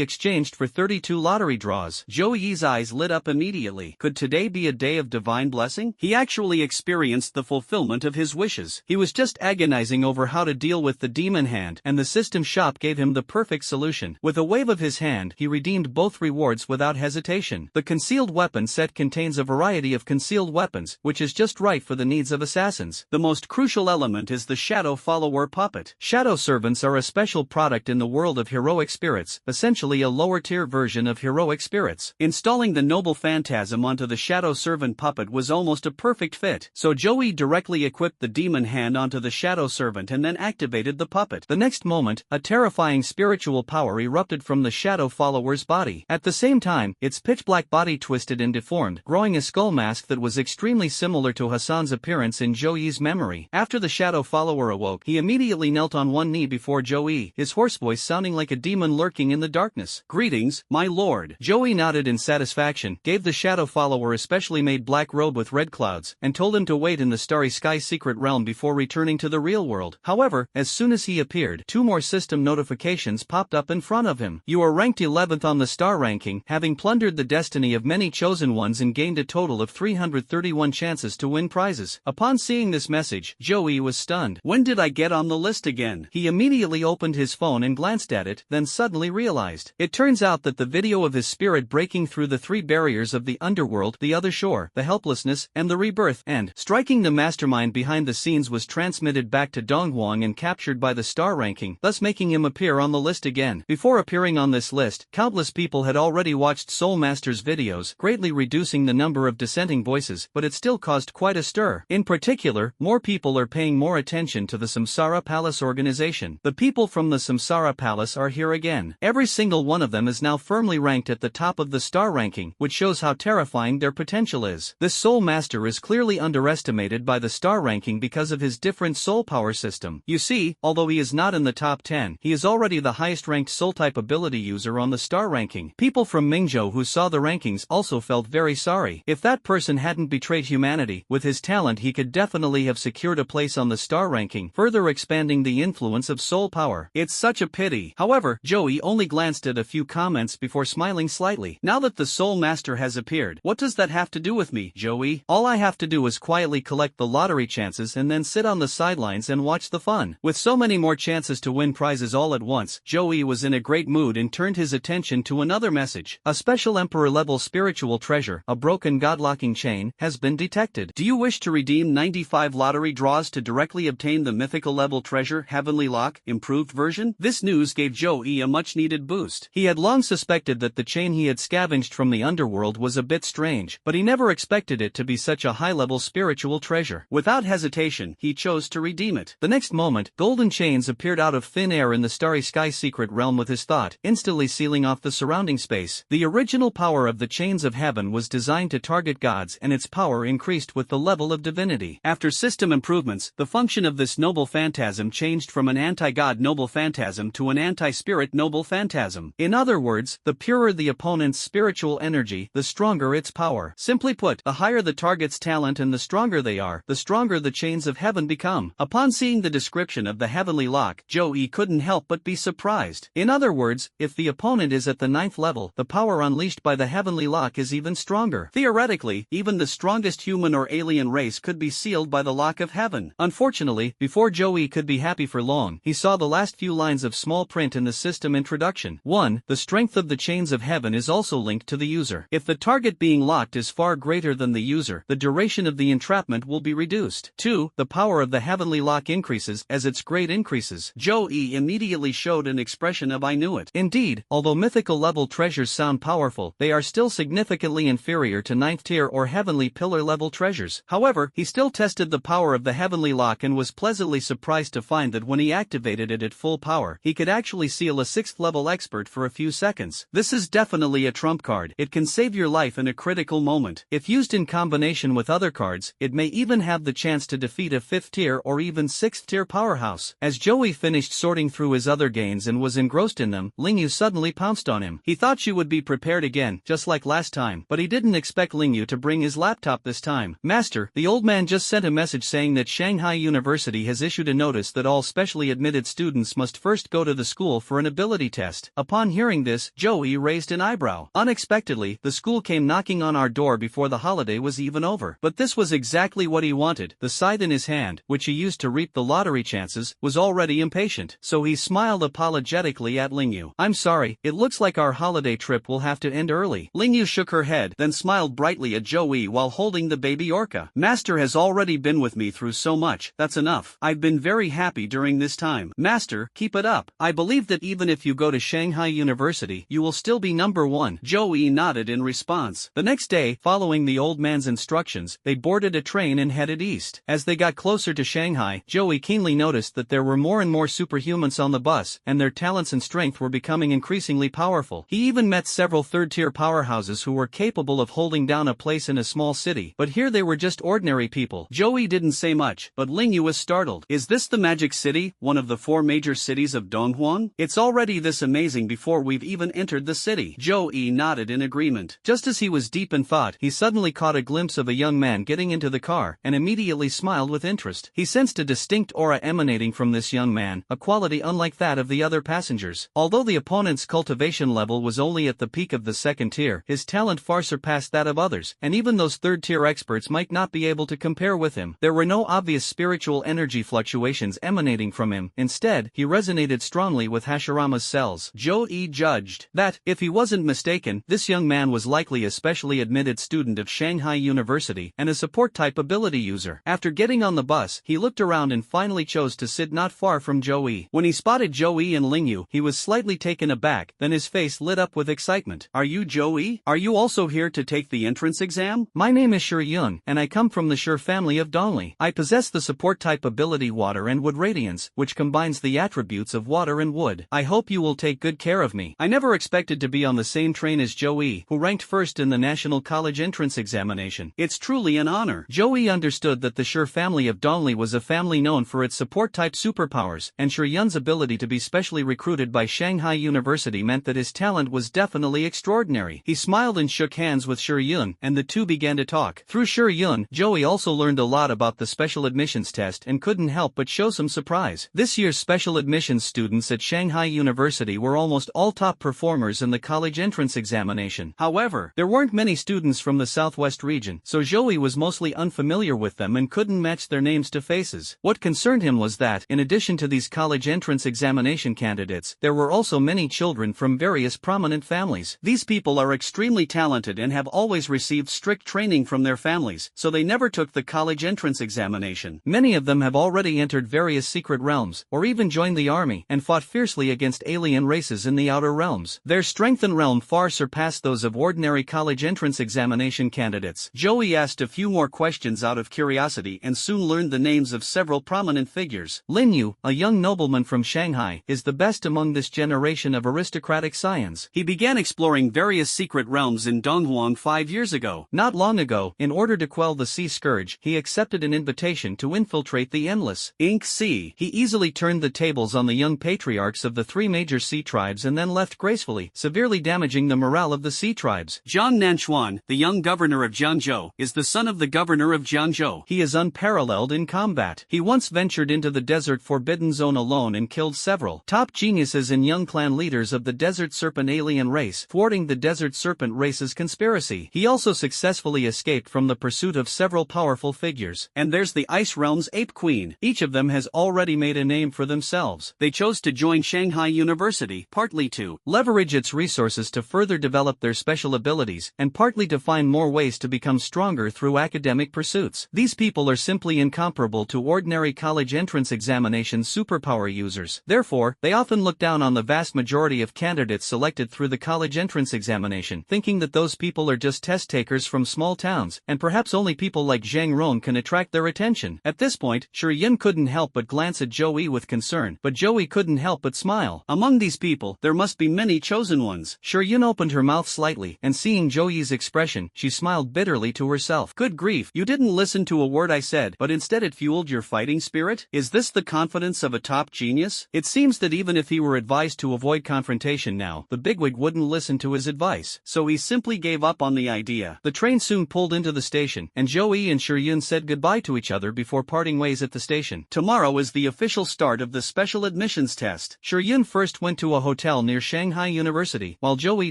exchanged for 32 lottery draws. Joey's eyes lit up immediately. Could today be a day of divine blessing? He actually experienced the fulfillment of his wishes. He was just agonizing over how to deal with the demon hand, and the system shop gave him the perfect solution. With a wave of his hand, he redeemed both rewards without hesitation. The concealed weapon set contains a variety of concealed weapons, which is just right for the needs of assassins. The most crucial element is the Shadow Follower Puppet. Shadow Servants are a special product in the world of heroic spirits, essentially a lower-tier version of heroic spirits. Installing the Noble Phantasm onto the Shadow Servant Puppet was almost a perfect fit, so Joey directly equipped the demon hand onto the Shadow Servant and then activated the puppet. The next moment, a terrifying spiritual power erupted from the Shadow Follower's body. At the same time, its pitch-black body twisted and deformed, growing a skull mask that was extremely similar to Hassan's appearance in Joey's memory. After the Shadow Follower awoke, he immediately knelt on one knee before Joey, his hoarse voice sounding like a demon lurking in the darkness. "Greetings, my lord." Joey nodded in satisfaction, gave the Shadow Follower a specially made black robe with red clouds, and told him to wait in the Starry Sky secret realm before returning to the real world. However, as soon as he appeared, 2 more system notifications popped up in front of him. You are ranked 11th on the star ranking, having plundered the destiny of many chosen ones and gained a total of 331 chances to win prizes. Upon seeing this message, Joey was stunned. When did I get on the list again? He immediately opened his phone and glanced at it, then suddenly realized. It turns out that the video of his spirit breaking through the 3 barriers of the underworld, the other shore, the helplessness, and the rebirth, and striking the mastermind behind the scenes was transmitted back to Donghuang and captured by the star ranking, thus making him appear on the list again. Before appearing on this list, countless people had already watched Soul Master's videos, greatly reducing the number of dissenting voices, but it still caused quite a stir. In particular, more people are paying more attention to the Samsara Palace organization. The people from the Samsara Palace are here again. Every single one of them is now firmly ranked at the top of the star ranking, which shows how terrifying their potential is. This Soul Master is clearly underestimated by the star ranking because of his different soul power system. You see, although he is not in the top 10, he is already the highest ranked soul type ability user on the star ranking. People from Mingzhou who saw the rankings also felt very sorry. If that person hadn't betrayed humanity, with his talent he could definitely have secured a place on the star ranking, further expanding the influence of soul power. It's such a pity. However, Joey only glanced at a few comments before smiling slightly. Now that the Soul Master has appeared, what does that have to do with me, Joey? All I have to do is quietly collect the lottery chances and then sit on the sidelines and watch the fun. With so many more chances to win prizes all at once, Joey was in a great mood and turned his attention to another message. A special Emperor-level spiritual treasure, a broken godlocking chain, has been detected. Do you wish to redeem 95 lottery draws to directly obtain the mythical-level treasure Heavenly Lock, improved version? This news gave Joey a much-needed boost. He had long suspected that the chain he had scavenged from the underworld was a bit strange, but he never expected it to be such a high-level spiritual treasure. Without hesitation, he chose to redeem it. The next moment, golden chains appeared out of thin air in the starry sky secret realm with his thought, instantly sealing off the surrounding space. The original power of the chains of heaven was designed to target gods, and its power increased with the level of divinity. After system improvements, the function of this noble phantasm changed from an anti-god noble phantasm to an anti-spirit noble phantasm. In other words, the purer the opponent's spiritual energy, the stronger its power. Simply put, the higher the target's talent and the stronger they are, the stronger the chains of heaven become. Upon seeing the description of the Heavenly Lock, Joey couldn't help but be surprised. In other words, if the opponent is at the 9th level, the power unleashed by the Heavenly Lock is even stronger. Theoretically, even the strongest human or alien race could be sealed by the Lock of Heaven. Unfortunately, before Joey could be happy for long, he saw the last few lines of small print in the system introduction. 1. The strength of the chains of heaven is also linked to the user. If the target being locked is far greater than the user, the duration of the entrapment will be reduced. 2. The power of the Heavenly Lock increases as its grade increases. Joey immediately showed an expression of I knew it. Indeed, although mythical level treasures sound powerful, they are still significantly inferior to 9th tier or heavenly pillar level treasures. However, he still tested the power of the Heavenly Lock and was pleasantly surprised to find that when he activated it at full power, he could actually seal a 6th level expert for a few seconds. This is definitely a trump card. It can save your life in a critical moment. If used in combination with other cards, it may even have the chance to defeat a 5th tier or even 6th tier powerhouse. As Joey finished sorting through his other gains and was engrossed in them, Lingyu suddenly pounced on him. He thought she would be prepared again, just like last time, but he didn't expect Lingyu to bring his laptop this time. Master, the old man just sent a message saying that Shanghai University has issued a notice that all specially admitted students must first go to the school for an ability test. Upon hearing this, Joey raised an eyebrow. Unexpectedly, the school came knocking on our door before the holiday was even over. But this was exactly what he wanted. The scythe in his hand, which he used to reap the lottery chances, was already impatient, so he smiled apologetically at Lingyu. I'm sorry, it looks like our holiday trip will have to end early. Lingyu shook her head, then smiled brightly at Joey while holding the baby orca. Master has already been with me through so much, that's enough. I've been very happy during this time. Master, keep it up. I believe that even if you go to Shanghai University, you will still be number 1. Joey nodded in response. The next day, following the old man's instructions, they boarded a train and headed east. As they got closer to Shanghai, Joey keenly noticed that there were more and more superhumans on the bus, and their talents and strength were becoming increasingly powerful. He even met several third-tier powerhouses who were capable of holding down a place in a small city, but here they were just ordinary people. Joey didn't say much, but Lingyu was startled. Is this the Magic City, one of the 4 major cities of Donghuang? It's already this amazing before we've even entered the city. Joey nodded in agreement. Just as he was deep in thought, he suddenly caught a glimpse of a young man getting into the car, and immediately smiled with interest. He sensed a distinct aura emanating from this young man, a quality unlike that of the other other passengers. Although the opponent's cultivation level was only at the peak of the second tier, his talent far surpassed that of others, and even those third-tier experts might not be able to compare with him. There were no obvious spiritual energy fluctuations emanating from him. Instead, he resonated strongly with Hashirama's cells. Joe-e judged that, if he wasn't mistaken, this young man was likely a specially admitted student of Shanghai University and a support-type ability user. After getting on the bus, he looked around and finally chose to sit not far from Joe-e. When he spotted Joe-e and Lingyu, he was slightly taken aback, then his face lit up with excitement. "Are you Joe-e? Are you also here to take the entrance exam?" "My name is Yun, and I come from the Sure family of Dongli. I possess the support-type ability Water and Wood Radiance, which combines the attributes of water and wood. I hope you will take good care of me." I never expected to be on the same train as Joe-e, who ranked first in the National College Entrance Examination. It's truly an honor. Joe-e understood that the Sure family of Dongli was a family known for its support-type superpowers, and Yun's ability to be specially recruited by Shanghai University meant that his talent was definitely extraordinary. He smiled and shook hands with Yun, and the two began to talk. Through Yun, Joe-e also learned a lot about the special admissions test and couldn't help but show some surprise. This year's special admissions students at Shanghai University were almost all top performers in the college entrance examination. However, there weren't many students from the southwest region, so Joe-e was mostly unfamiliar with them and couldn't match their names to faces. What concerned him was that, in addition to these college entrance examination candidates, there were also many children from various prominent families. These people are extremely talented and have always received strict training from their families, so they never took the college entrance examination. Many of them have already entered various secret realms, or even joined the army, and fought fiercely against alien races in the outer realms. Their strength and realm far surpassed those of ordinary college entrance examination candidates. Joe-e asked a few more questions out of curiosity and soon learned the names of several prominent figures. Lingyu, a young nobleman from Shanghai, is the best among this generation of aristocratic scions. He began exploring various secret realms in Donghuang 5 years ago. Not long ago, in order to quell the sea scourge, he accepted an invitation to infiltrate the endless Ink Sea. He easily turned the tables on the young patriarchs of the three major sea tribes and then left gracefully, severely damaging the morale of the sea tribes. Zhang Nanchuan, the young governor of Jiangzhou, is the son of the governor of Jiangzhou. He is unparalleled in combat. He once ventured into the desert Forbidden Zone alone and killed several top geniuses and young clan leaders of the Desert Serpent alien race, thwarting the Desert Serpent race's conspiracy. He also successfully escaped from the pursuit of several powerful figures. And there's the Ice Realm's Ape Queen. Each of them has already made a name for themselves. They chose to join Shanghai University, partly to leverage its resources to further develop their special abilities, and partly to find more ways to become stronger through academic pursuits. These people are simply incomparable to ordinary college entrance examination superpower users. Therefore, they often look down on the vast majority of candidates selected through the college entrance examination, thinking that those people are just test takers from small towns, and perhaps only people like Zhang Rong can attract their attention. At this point, Yun couldn't help but glance at Joe-e with concern, but Joe-e couldn't help but smile. Among these people, there must be many chosen ones. Yun opened her mouth slightly, and seeing Joe-e's expression, she smiled bitterly to herself. Good grief, you didn't listen to a word I said, but instead it fueled your fighting spirit? Is this the confidence of a top genius? It seems that even if he were advised to avoid confrontation now, the bigwig wouldn't listen to his advice, so he simply gave up on the idea. The train soon pulled into the station, and Joe-e and Yun said goodbye to each other before parting ways at the station. Tomorrow is the official start of the special admissions test. Yun first went to a hotel near Shanghai University, while Joe-e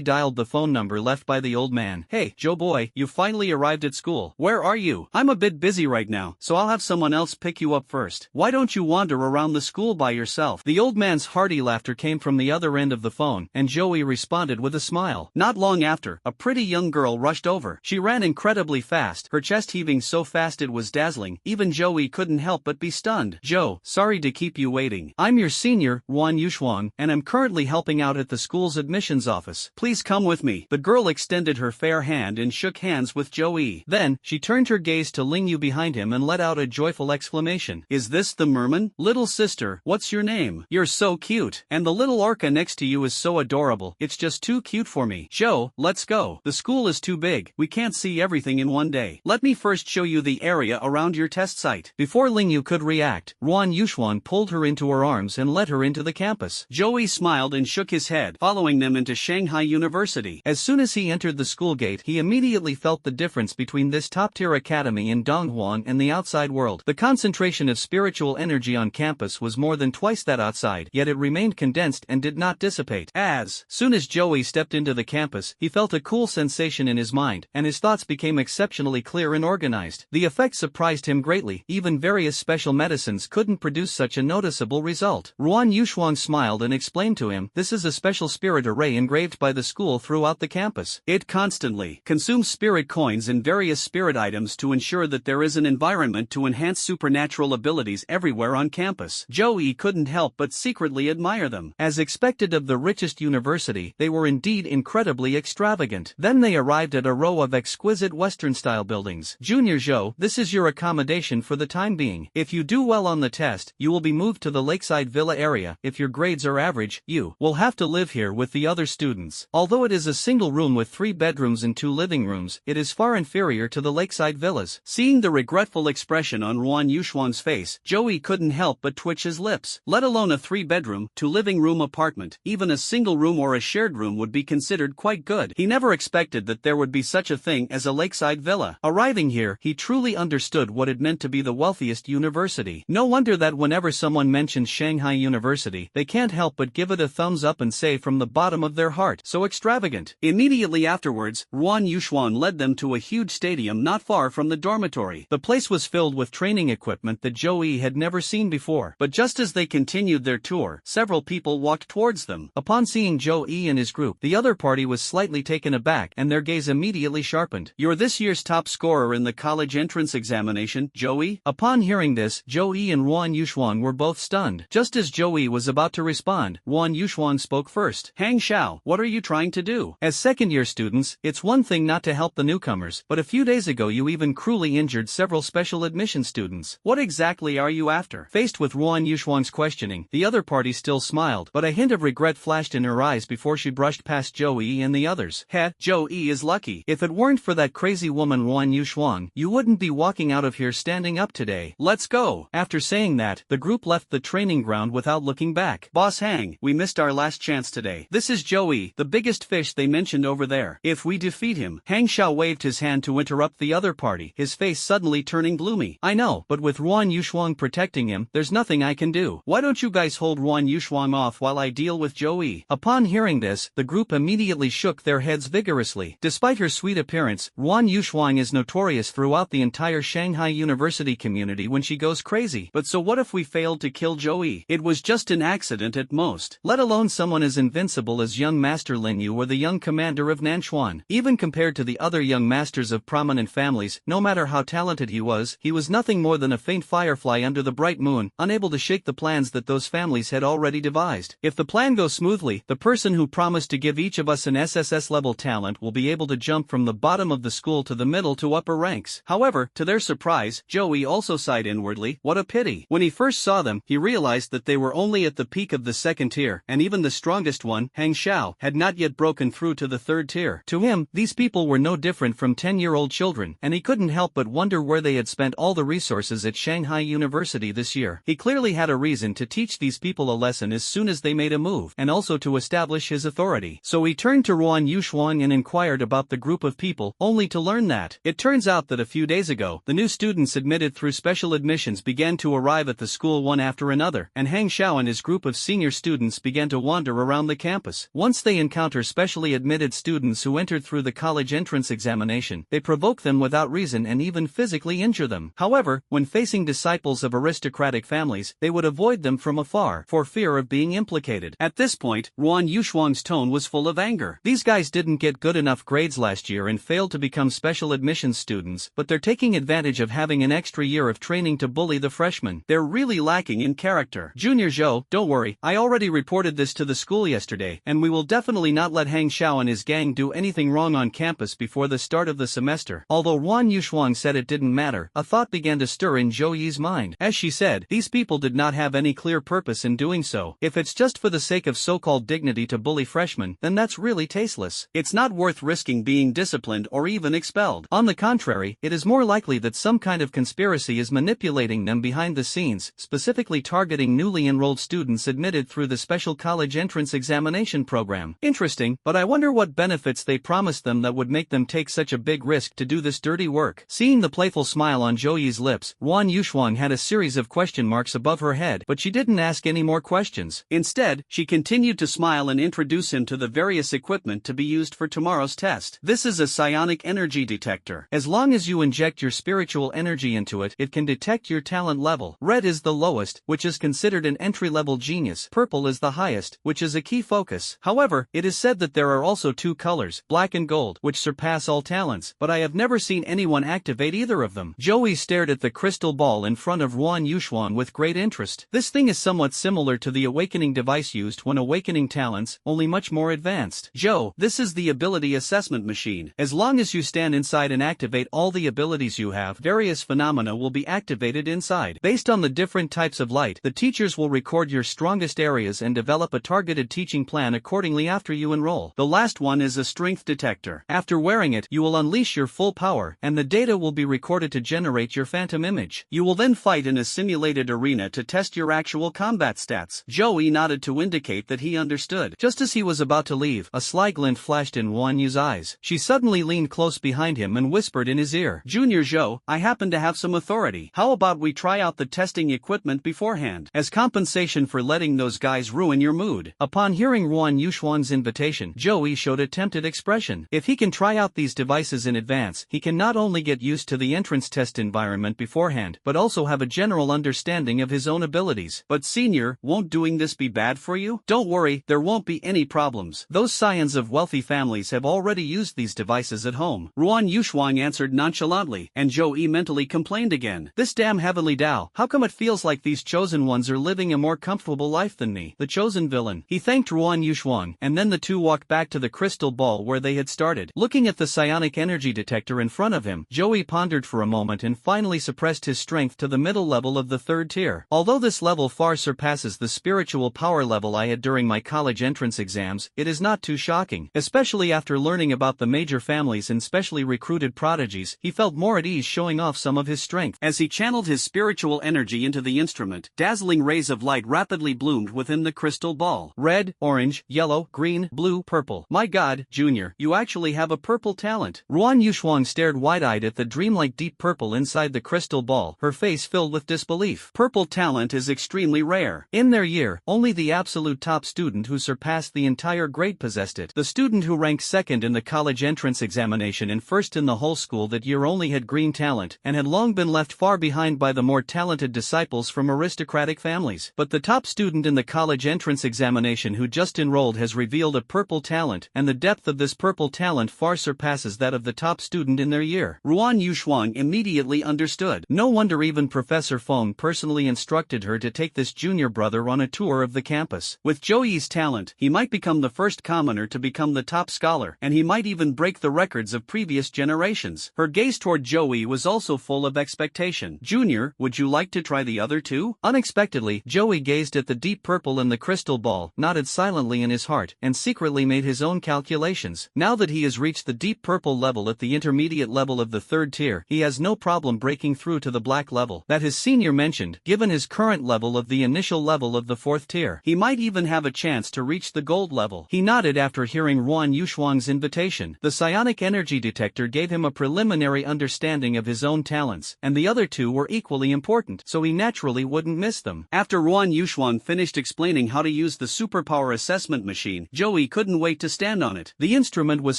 dialed the phone number left by the old man. "Hey, Joe boy, you finally arrived at school. Where are you? I'm a bit busy right now, so I'll have someone else pick you up first. Why don't you wander around the school by yourself?" The old man's hearty laughter came from the other end of the phone, and Joe-e responded with a smile. Not long after, a pretty young girl rushed over. She ran incredibly fast, her chest heaving so fast it was dazzling. Even Joe-e couldn't help but be stunned. "Joe, sorry to keep you waiting. I'm your senior, Wan Yushuang, and I'm currently helping out at the school's admissions office. Please come with me." The girl extended her fair hand and shook hands with Joe-e. Then, she turned her gaze to Lingyu behind him and let out a joyful exclamation. "Is this the merman? Little sister, what's your name? You're so cute, and the little orca next to you is so adorable. It's just too cute for me. Joe, let's go. The school is too big. We can't see everything in one day. Let me first show you the area around your test site." Before Lingyu could react, Ruan Yushuan pulled her into her arms and led her into the campus. Joe-e smiled and shook his head, following them into Shanghai University. As soon as he entered the school gate, he immediately felt the difference between this top-tier academy in Donghuan and the outside world. The concentration of spiritual energy on campus was more than twice that outside, yet it it remained condensed and did not dissipate. As soon as Joey stepped into the campus, he felt a cool sensation in his mind, and his thoughts became exceptionally clear and organized. The effect surprised him greatly. Even various special medicines couldn't produce such a noticeable result. Ruan Yushuang smiled and explained to him, "This is a special spirit array engraved by the school throughout the campus. It constantly consumes spirit coins and various spirit items to ensure that there is an environment to enhance supernatural abilities everywhere on campus." Joey couldn't help but secretly admire them. As expected of the richest university, they were indeed incredibly extravagant. Then they arrived at a row of exquisite Western-style buildings. "Junior Zhou, this is your accommodation for the time being. If you do well on the test, you will be moved to the lakeside villa area. If your grades are average, you will have to live here with the other students. Although it is a single room with 3 bedrooms and 2 living rooms, it is far inferior to the lakeside villas." Seeing the regretful expression on Ruan Yushuang's face, Joey couldn't help but twitch his lips. Let alone a 3-bedroom, 2-living-room apartment, even a single room or a shared room would be considered quite good. He never expected that there would be such a thing as a lakeside villa. Arriving here, he truly understood what it meant to be the wealthiest university. No wonder that whenever someone mentions Shanghai University, they can't help but give it a thumbs up and say from the bottom of their heart, "So extravagant." Immediately afterwards, Ruan Yushuang led them to a huge stadium not far from the dormitory. The place was filled with training equipment that Joey had never seen before. But just as they continued their tour, several people walked towards them. Upon seeing Joey and his group, the other party was slightly taken aback, and their gaze immediately sharpened. "You're this year's top scorer in the college entrance examination, Joey?" Upon hearing this, Joey and Ruan Yushuang were both stunned. Just as Joey was about to respond, Ruan Yushuang spoke first. "Hang Xiao, what are you trying to do? As second-year students, it's one thing not to help the newcomers, but a few days ago you even cruelly injured several special admission students. What exactly are you after?" Faced with Ruan Yushuang's questioning, the other party still smiled, but a hint of regret flashed in her eyes before she brushed past Joey and the others. Joey is lucky. If it weren't for that crazy woman Ruan Yushuang, you wouldn't be walking out of here standing up today. Let's go." After saying that, the group left the training ground without looking back. "Boss Hang, we missed our last chance today. This is Joey, the biggest fish they mentioned over there. If we defeat him..." Hang Xiao waved his hand to interrupt the other party, his face suddenly turning gloomy. "I know, but with Ruan Yushuang protecting him, there's nothing I can do. Why don't you guys hold Ruan Yushuang off while I deal with Joey?" Upon hearing this, the group immediately shook their heads vigorously. Despite her sweet appearance, Ruan Yushuang is notorious throughout the entire Shanghai University community when she goes crazy. But so what if we failed to kill Joey? It was just an accident at most. Let alone someone as invincible as young Master Lin Yu or the young commander of Nanchuan. Even compared to the other young masters of prominent families, no matter how talented he was nothing more than a faint firefly under the bright moon, unable to shake the plans that those families had already devised. If the plan goes smoothly, the person who promised to give each of us an SSS-level talent will be able to jump from the bottom of the school to the middle to upper ranks. However, to their surprise, Joey also sighed inwardly. What a pity. When he first saw them, he realized that they were only at the peak of the second tier, and even the strongest one, Hang Xiao, had not yet broken through to the third tier. To him, these people were no different from 10-year-old children, and he couldn't help but wonder where they had spent all the resources at Shanghai University this year. He clearly had a reason to teach these people a lesson as soon as they made a move, and also to establish his authority. So he turned to Ruan Yushuang and inquired about the group of people, only to learn that it turns out that a few days ago, the new students admitted through special admissions began to arrive at the school one after another, and Hang Xiao and his group of senior students began to wander around the campus. Once they encounter specially admitted students who entered through the college entrance examination, they provoke them without reason and even physically injure them. However, when facing disciples of aristocratic families, they would avoid them from afar, for fear of being implicated. At this point, Ruan Yushuang's tone was full of anger. These guys didn't get good enough grades last year and failed to become special admissions students, but they're taking advantage of having an extra year of training to bully the freshmen. They're really lacking in character. Junior Zhou, don't worry, I already reported this to the school yesterday, and we will definitely not let Hang Xiao and his gang do anything wrong on campus before the start of the semester. Although Ruan Yushuang said it didn't matter, a thought began to stir in Zhou Yi's mind. As she said, these people did not have any clear purpose in doing so. If it's just for the sake of so-called dignity to bully freshmen, then that's really tasteless. It's not worth risking being disciplined or even expelled. On the contrary, it is more likely that some kind of conspiracy is manipulating them behind the scenes, specifically targeting newly enrolled students admitted through the special college entrance examination program. Interesting, but I wonder what benefits they promised them that would make them take such a big risk to do this dirty work. Seeing the playful smile on Zhou Yi's lips, Ruan Yushuang had a series of question marks above her head, but she didn't ask any more questions. Instead, she continued to smile and introduce him to the various equipment to be used for tomorrow's test. This is a psionic energy detector. As long as you inject your spiritual energy into it, it can detect your talent level. Red is the lowest, which is considered an entry-level genius. Purple is the highest, which is a key focus. However, it is said that there are also two colors, black and gold, which surpass all talents, but I have never seen anyone activate either of them. Joey stared at the crystal ball in front of Ruan Yuxuan with great interest. This thing is somewhat similar to the awakening device used when awakening talents, only much more advanced. Joe, this is the ability assessment machine. As long as you stand inside and activate all the abilities you have, various phenomena will be activated inside. Based on the different types of light, the teachers will record your strongest areas and develop a targeted teaching plan accordingly after you enroll. The last one is a strength detector. After wearing it, you will unleash your full power, and the data will be recorded to generate your phantom image. You will then fight in a simulated arena to test your actual combat stats. Joey nodded to indicate that he understood. Just as he was about to leave, a sly glint flashed in Wan Yu's eyes. She suddenly leaned close behind him and whispered in his ear, "Junior Zhou, I happen to have some authority. How about we try out the testing equipment beforehand, as compensation for letting those guys ruin your mood?" Upon hearing Ruan Yuxuan's invitation, Joey showed a tempted expression. If he can try out these devices in advance, he can not only get used to the entrance test environment beforehand, but also have a general understanding of his own abilities. "But senior, won't doing this be bad for you?" "Don't worry, there won't be any problems. Those scions of wealthy families have already used these devices at home." Ruan Yuxuan answered nonchalantly, and Joey mentally complained again. "This damn heavenly Tao, how come it feels like these chosen ones are living a more comfortable life than me, the chosen villain?" He thanked Ruan Yuxuan, and then the two walked back to the crystal ball where they had started. Looking at the psionic energy detector in front of him, Joey pondered for a moment and finally suppressed his strength to the middle level of the third tier. Although this level far surpasses the spiritual power level I had during my college entrance exams, it is not too shocking. Especially after learning about the major families and specially recruited prodigies, he felt more at ease showing off some of his strength. As he channeled his spiritual energy into the instrument, dazzling rays of light rapidly bloomed within the crystal ball. Red, orange, yellow, green, blue, purple. "My God, Junior, you actually have a purple talent." Ruan Yuxuan stared wide-eyed at the dreamlike deep purple inside the crystal ball, her face filled with disbelief. Purple talent is extremely rare. In their year, only the absolute top student who surpassed the entire grade possessed it. The student who ranked second in the college entrance examination and first in the whole school that year only had green talent, and had long been left far behind by the more talented disciples from aristocratic families. But the top student in the college entrance examination who just enrolled has revealed a purple talent, and the depth of this purple talent far surpasses that of the top student in their year. Ruan Yuxuan immediately understood. No wonder even Professor Feng personally instructed her to take this junior brother on a tour of the campus. With Joey's talent, he might become the first commoner to become the top scholar, and he might even break the records of previous generations. Her gaze toward Joey was also full of expectation. "Junior, would you like to try the other two?" Unexpectedly, Joey gazed at the deep purple in the crystal ball, nodded silently in his heart, and secretly made his own calculations. Now that he has reached the deep purple level at the intermediate level of the third tier, he has no problem breaking through to the black level that his senior mentioned, given his current level of the initial level of the fourth tier. He might even have a chance to reach the gold level. He nodded after hearing Ruan Yuxuan's invitation. The psionic energy detector gave him a preliminary understanding of his own talents, and the other two were equally important, so he naturally wouldn't miss them. After Ruan Yuxuan finished explaining how to use the superpower assessment machine, Joey couldn't wait to stand on it. The instrument was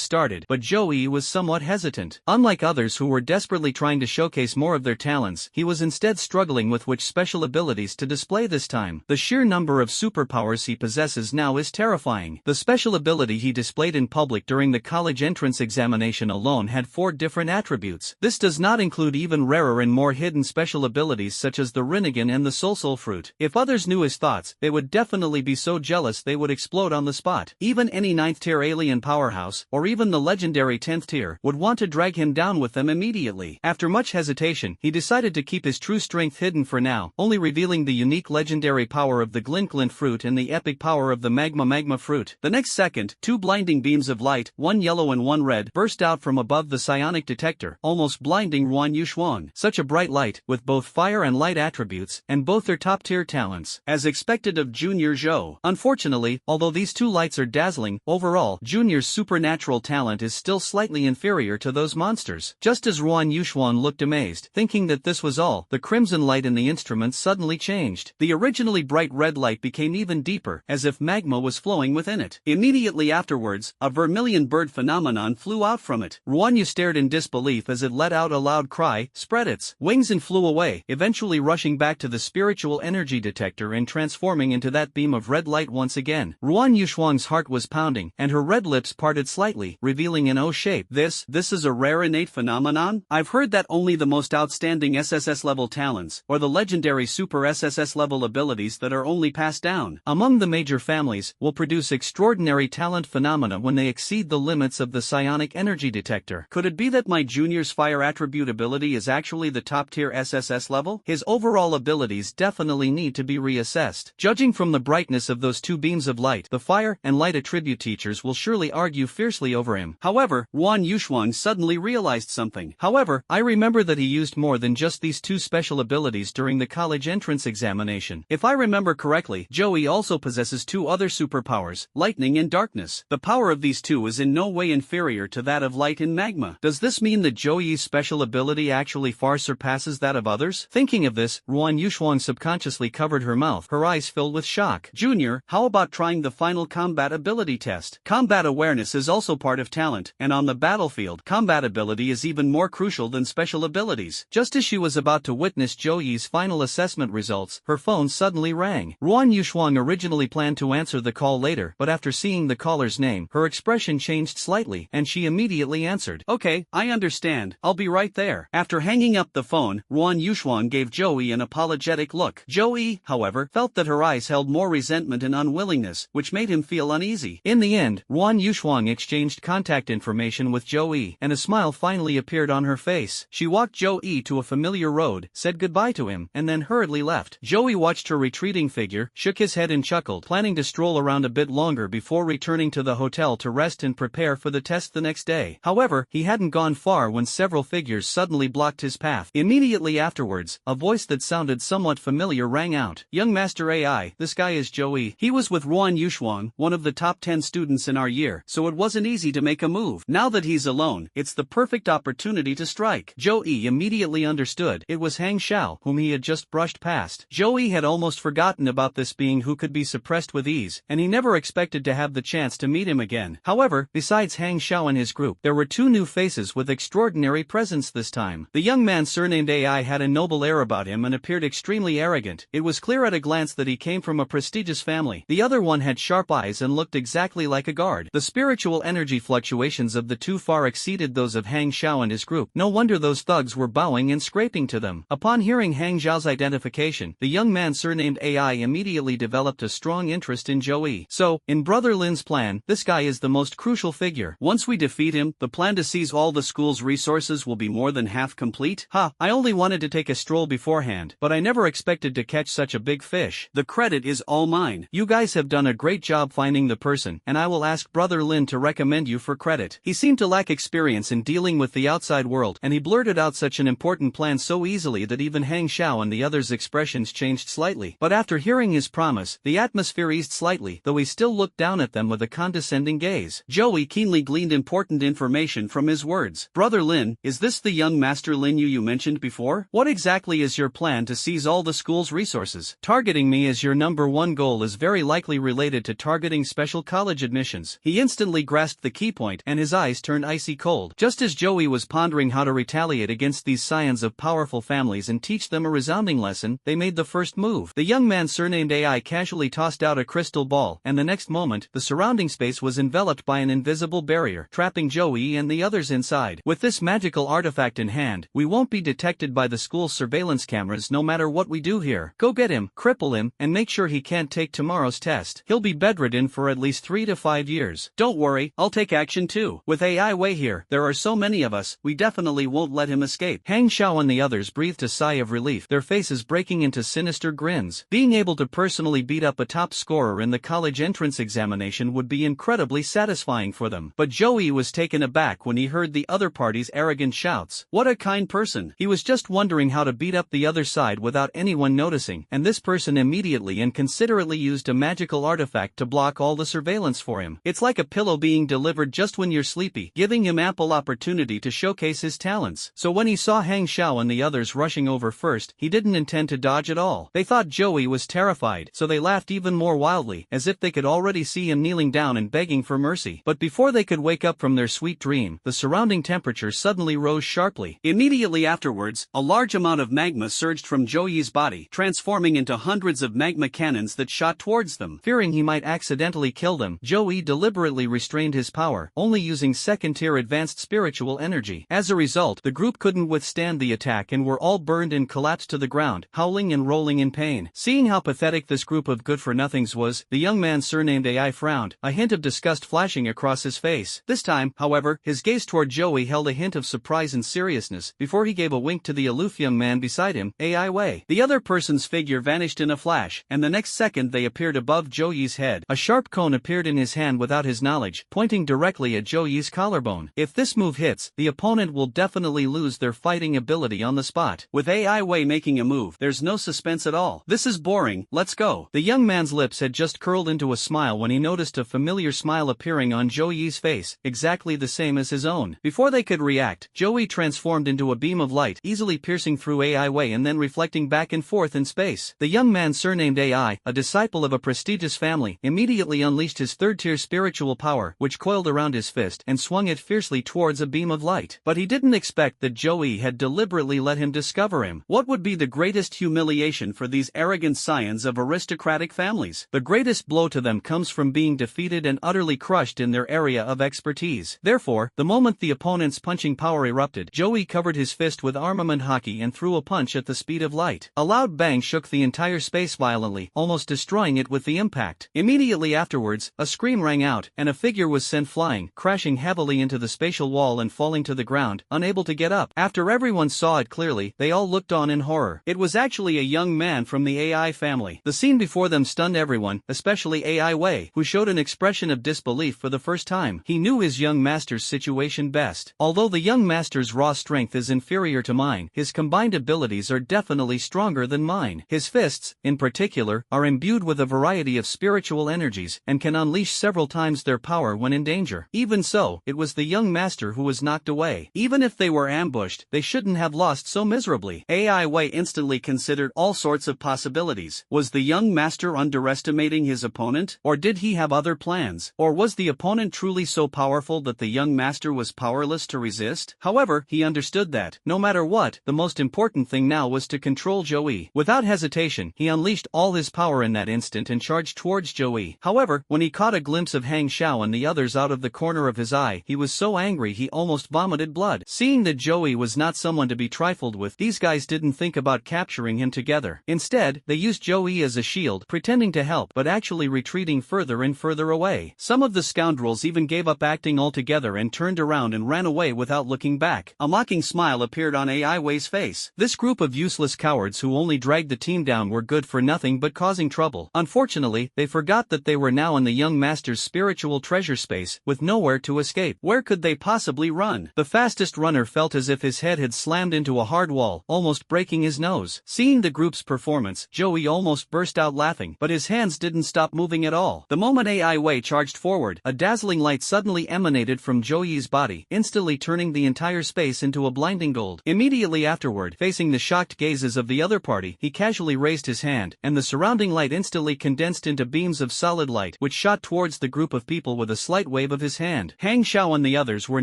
started, but Joey was somewhat hesitant. Unlike others who were desperately trying to showcase more of their talents, he was instead struggling with which special abilities to display this time. The sheer number of superpowers he possesses now is terrifying. The special ability he displayed in public during the college entrance examination alone had 4 different attributes. This does not include even rarer and more hidden special abilities such as the Rinnegan and the Soul Fruit. If others knew his thoughts, they would definitely be so jealous they would explode on the spot. Even any 9th tier alien powerhouse, or even the legendary 10th tier, would want to drag him down with them immediately. After much hesitation, he decided to keep his true strength hidden for now, only revealing the unique legendary power of the Glint fruit and the epic power of the Magma fruit. The next second, 2 blinding beams of light, one yellow and one red, burst out from above the psionic detector, almost blinding Ruan Yuxuan. Such a bright light, with both fire and light attributes, and both their top-tier talents, as expected of Junior Zhou. Unfortunately, although these 2 lights are dazzling, overall, Junior's supernatural talent is still slightly inferior to those monsters. Just as Ruan Yuxuan looked amazed, thinking that this was all, the crimson light in the instrument suddenly changed. The originally bright red light became even deeper, as if magma was flowing within it. Immediately afterwards, a vermilion bird phenomenon flew out from it. Ruanyu stared in disbelief as it let out a loud cry, spread its wings and flew away, eventually rushing back to the spiritual energy detector and transforming into that beam of red light once again. Ruanyu Shuang's heart was pounding, and her red lips parted slightly, revealing an O shape. This is a rare innate phenomenon? I've heard that only the most outstanding SSS-level talents, or the legendary super SSS-level abilities that are only passed down among the major families, will produce extraordinary talent phenomena when they exceed the limits of the psionic energy detector. Could it be that my junior's fire attribute ability is actually the top-tier SSS level? His overall abilities definitely need to be reassessed. Judging from the brightness of those two beams of light, the fire and light attribute teachers will surely argue fiercely over him. However, Ruanyu Shuang suddenly realized something. However, I remember that he used more than just these two special abilities during the college entrance examination. If I remember correctly, Joey also possesses two other superpowers, lightning and darkness. The power of these two is in no way inferior to that of light and magma. Does this mean that Joey's special ability actually far surpasses that of others? Thinking of this, Ruanyu Shuang subconsciously covered her mouth, her eyes filled with shock. Junior, how about trying the final combat ability test? Combat awareness is also part of talent, and on the battlefield, combat ability is even more crucial than special abilities. Just as she was about to witness Joey's final assessment results, her phone suddenly rang. Ruanyu Shuang originally planned to answer the call later, but after seeing the caller's name, her expression changed slightly, and she immediately answered. Okay, I understand. I'll be right there. After hanging up the phone, Ruanyu Shuang gave Joey an apologetic look. Joey, however, felt that her eyes held more resentment and unwillingness, which made him feel uneasy. In the end, Ruanyu Shuang exchanged contact information with Joey, and a smile finally appeared on her face. She walked Joey to a familiar road, said goodbye to him, and then hurriedly left. Joey watched her retreating figure, shook his head and chuckled, planning to stroll around a bit longer before returning to the hotel to rest and prepare for the test the next day. However, he hadn't gone far when several figures suddenly blocked his path. Immediately afterwards, a voice that sounded somewhat familiar rang out. Young Master AI, this guy is Joey. He was with Ruanyu Shuang, one of the top 10 students in our year, so it wasn't easy to make a move. Now that he's alone, it's the perfect opportunity to strike. Joey immediately understood. It was Hang Xiao, whom he had just brushed past. Joey had almost forgotten about this being who could be suppressed with ease, and he never expected to have the chance to meet him again. However, besides Hang Xiao and his group, there were two new faces with extraordinary presence this time. The young man surnamed AI had a noble air about him and appeared extremely arrogant. It was clear at a glance that he came from a prestigious family. The other one had sharp eyes and looked exactly like a guard. The spiritual energy fluctuations of the two far exceeded those of Hang Xiao and his group. No wonder those thugs were bowing and scraping to them. Upon hearing Hang Xiao's identification, the young man surnamed AI immediately developed a strong interest in Joey. So, in Brother Lin's plan, this guy is the most crucial figure. Once we defeat him, the plan to seize all the school's resources will be more than half complete. I only wanted to take a stroll beforehand, but I never expected to catch such a big fish. The credit is all mine. You guys have done a great job finding the person, and I will ask Brother Lin to recommend you for credit. He seemed to lack experience in dealing with the outside world, and he blurted out such an important plan so easily that even Hang Xiao and the others' expressions changed slightly. But after hearing his promise, the atmosphere eased slightly, though he still looked down at them with a condescending gaze. Joey keenly gleaned important information from his words. Brother Lin, is this the young Master Lin you mentioned before? What exactly is your plan to seize all the school's resources? Targeting me as your number one goal is very likely related to targeting special college admissions. He instantly grasped the key point, and his eyes turned icy cold. Just as Joey was pondering how to retaliate against these scions of powerful families and teach them a resounding lesson, they made the first move. The young man surnamed AI casually tossed out a crystal ball, and the next moment, the surrounding space was enveloped by an invisible barrier, trapping Joey and the others inside. With this magical artifact in hand, we won't be detected by the school's surveillance cameras no matter what we do here. Go get him, cripple him, and make sure he can't take tomorrow's test. He'll be bedridden for at least 3 to 5 years. Don't worry, I'll take action too. With AI way here, there are so many of us, we definitely won't let him escape. Hang Xiao and the others breathed a sigh of relief, their faces breaking into sinister grins. Being able to personally beat up a top scorer in the college entrance examination would be incredibly satisfying for them. But Joey was taken aback when he heard the other party's arrogant shouts. What a kind person. He was just wondering how to beat up the other side without anyone noticing, and this person immediately and considerately used a magical artifact to block all the surveillance for him. It's like a pillow being delivered just when you're sleepy, giving him ample opportunity to showcase his talents. So when he saw Hang Xiao and the others rushing over first, he didn't intend to dodge at all. They thought Joey Joey was terrified, so they laughed even more wildly, as if they could already see him kneeling down and begging for mercy. But before they could wake up from their sweet dream, the surrounding temperature suddenly rose sharply. Immediately afterwards, a large amount of magma surged from Joey's body, transforming into hundreds of magma cannons that shot towards them. Fearing he might accidentally kill them, Joey deliberately restrained his power, only using second-tier advanced spiritual energy. As a result, the group couldn't withstand the attack and were all burned and collapsed to the ground, howling and rolling in pain. Seeing how pathetic this group of good-for-nothings was, the young man surnamed AI frowned, a hint of disgust flashing across his face. This time, however, his gaze toward Joey held a hint of surprise and seriousness, before he gave a wink to the aloof young man beside him, AI Wei. The other person's figure vanished in a flash, and the next second they appeared above Joey's head. A sharp cone appeared in his hand without his knowledge, pointing directly at Joey's collarbone. If this move hits, the opponent will definitely lose their fighting ability on the spot. With AI Wei making a move, there's no suspense at all. This is boring, let's go. The young man's lips had just curled into a smile when he noticed a familiar smile appearing on Joey's face, exactly the same as his own. Before they could react, Joey transformed into a beam of light, easily piercing through AI Wei and then reflecting back and forth in space. The young man surnamed AI, a disciple of a prestigious family, immediately unleashed his third-tier spiritual power, which coiled around his fist and swung it fiercely towards a beam of light. But he didn't expect that Joey had deliberately let him discover him. What would be the greatest humiliation for these arrogant scions of aristocratic families? The greatest blow to them comes from being defeated and utterly crushed in their area of expertise. Therefore, the moment the opponent's punching power erupted, Joey covered his fist with armament hockey and threw a punch at the speed of light. A loud bang shook the entire space violently, almost destroying it with the impact. Immediately afterwards, a scream rang out, and a figure was sent flying, crashing heavily into the spatial wall and falling to the ground, unable to get up. After everyone saw it clearly, they all looked on in horror. It was actually a young man from the AI family. The scene before them stunned everyone, especially AI Wei, who showed an expression of disbelief for the first time. He knew his young master's situation best. Although the young master's raw strength is inferior to mine, his combined abilities are definitely stronger than mine. His fists, in particular, are imbued with a variety of spiritual energies, and can unleash several times their power when in danger. Even so, it was the young master who was knocked away. Even if they were ambushed, they shouldn't have lost so miserably. AI Wei instantly considered all sorts of possibilities. Was the young master underestimating his opponent? Or did he have other plans? Or was the opponent truly so powerful that the young master was powerless to resist? However, he understood that, no matter what, the most important thing now was to control Joey. Without hesitation, he unleashed all his power in that instant and charged towards Joey. However, when he caught a glimpse of Hang Xiao and the others out of the corner of his eye, he was so angry he almost vomited blood. Seeing that Joey was not someone to be trifled with, these guys didn't think about capturing him together. Instead, they used Joey as a shield, pretending to help but actually retreating further and further away. Some of the scoundrels even gave up acting altogether and turned around and ran away without looking back. A mocking smile appeared on AI Wei's face. This group of useless cowards who only dragged the team down were good for nothing but causing trouble. Unfortunately, they forgot that they were now in the young master's spiritual treasure space, with nowhere to escape. Where could they possibly run? The fastest runner felt as if his head had slammed into a hard wall, almost breaking his nose. Seeing the group's performance, Joey almost burst out laughing, but his hands didn't stop moving at all. The moment AI Wei charged forward, a dazzling light suddenly emanated from Joey's body, instantly turning the entire space into a blinding gold. Immediately afterward, facing the shocked gazes of the other party, he casually raised his hand, and the surrounding light instantly condensed into beams of solid light, which shot towards the group of people with a slight wave of his hand. Hang Xiao and the others were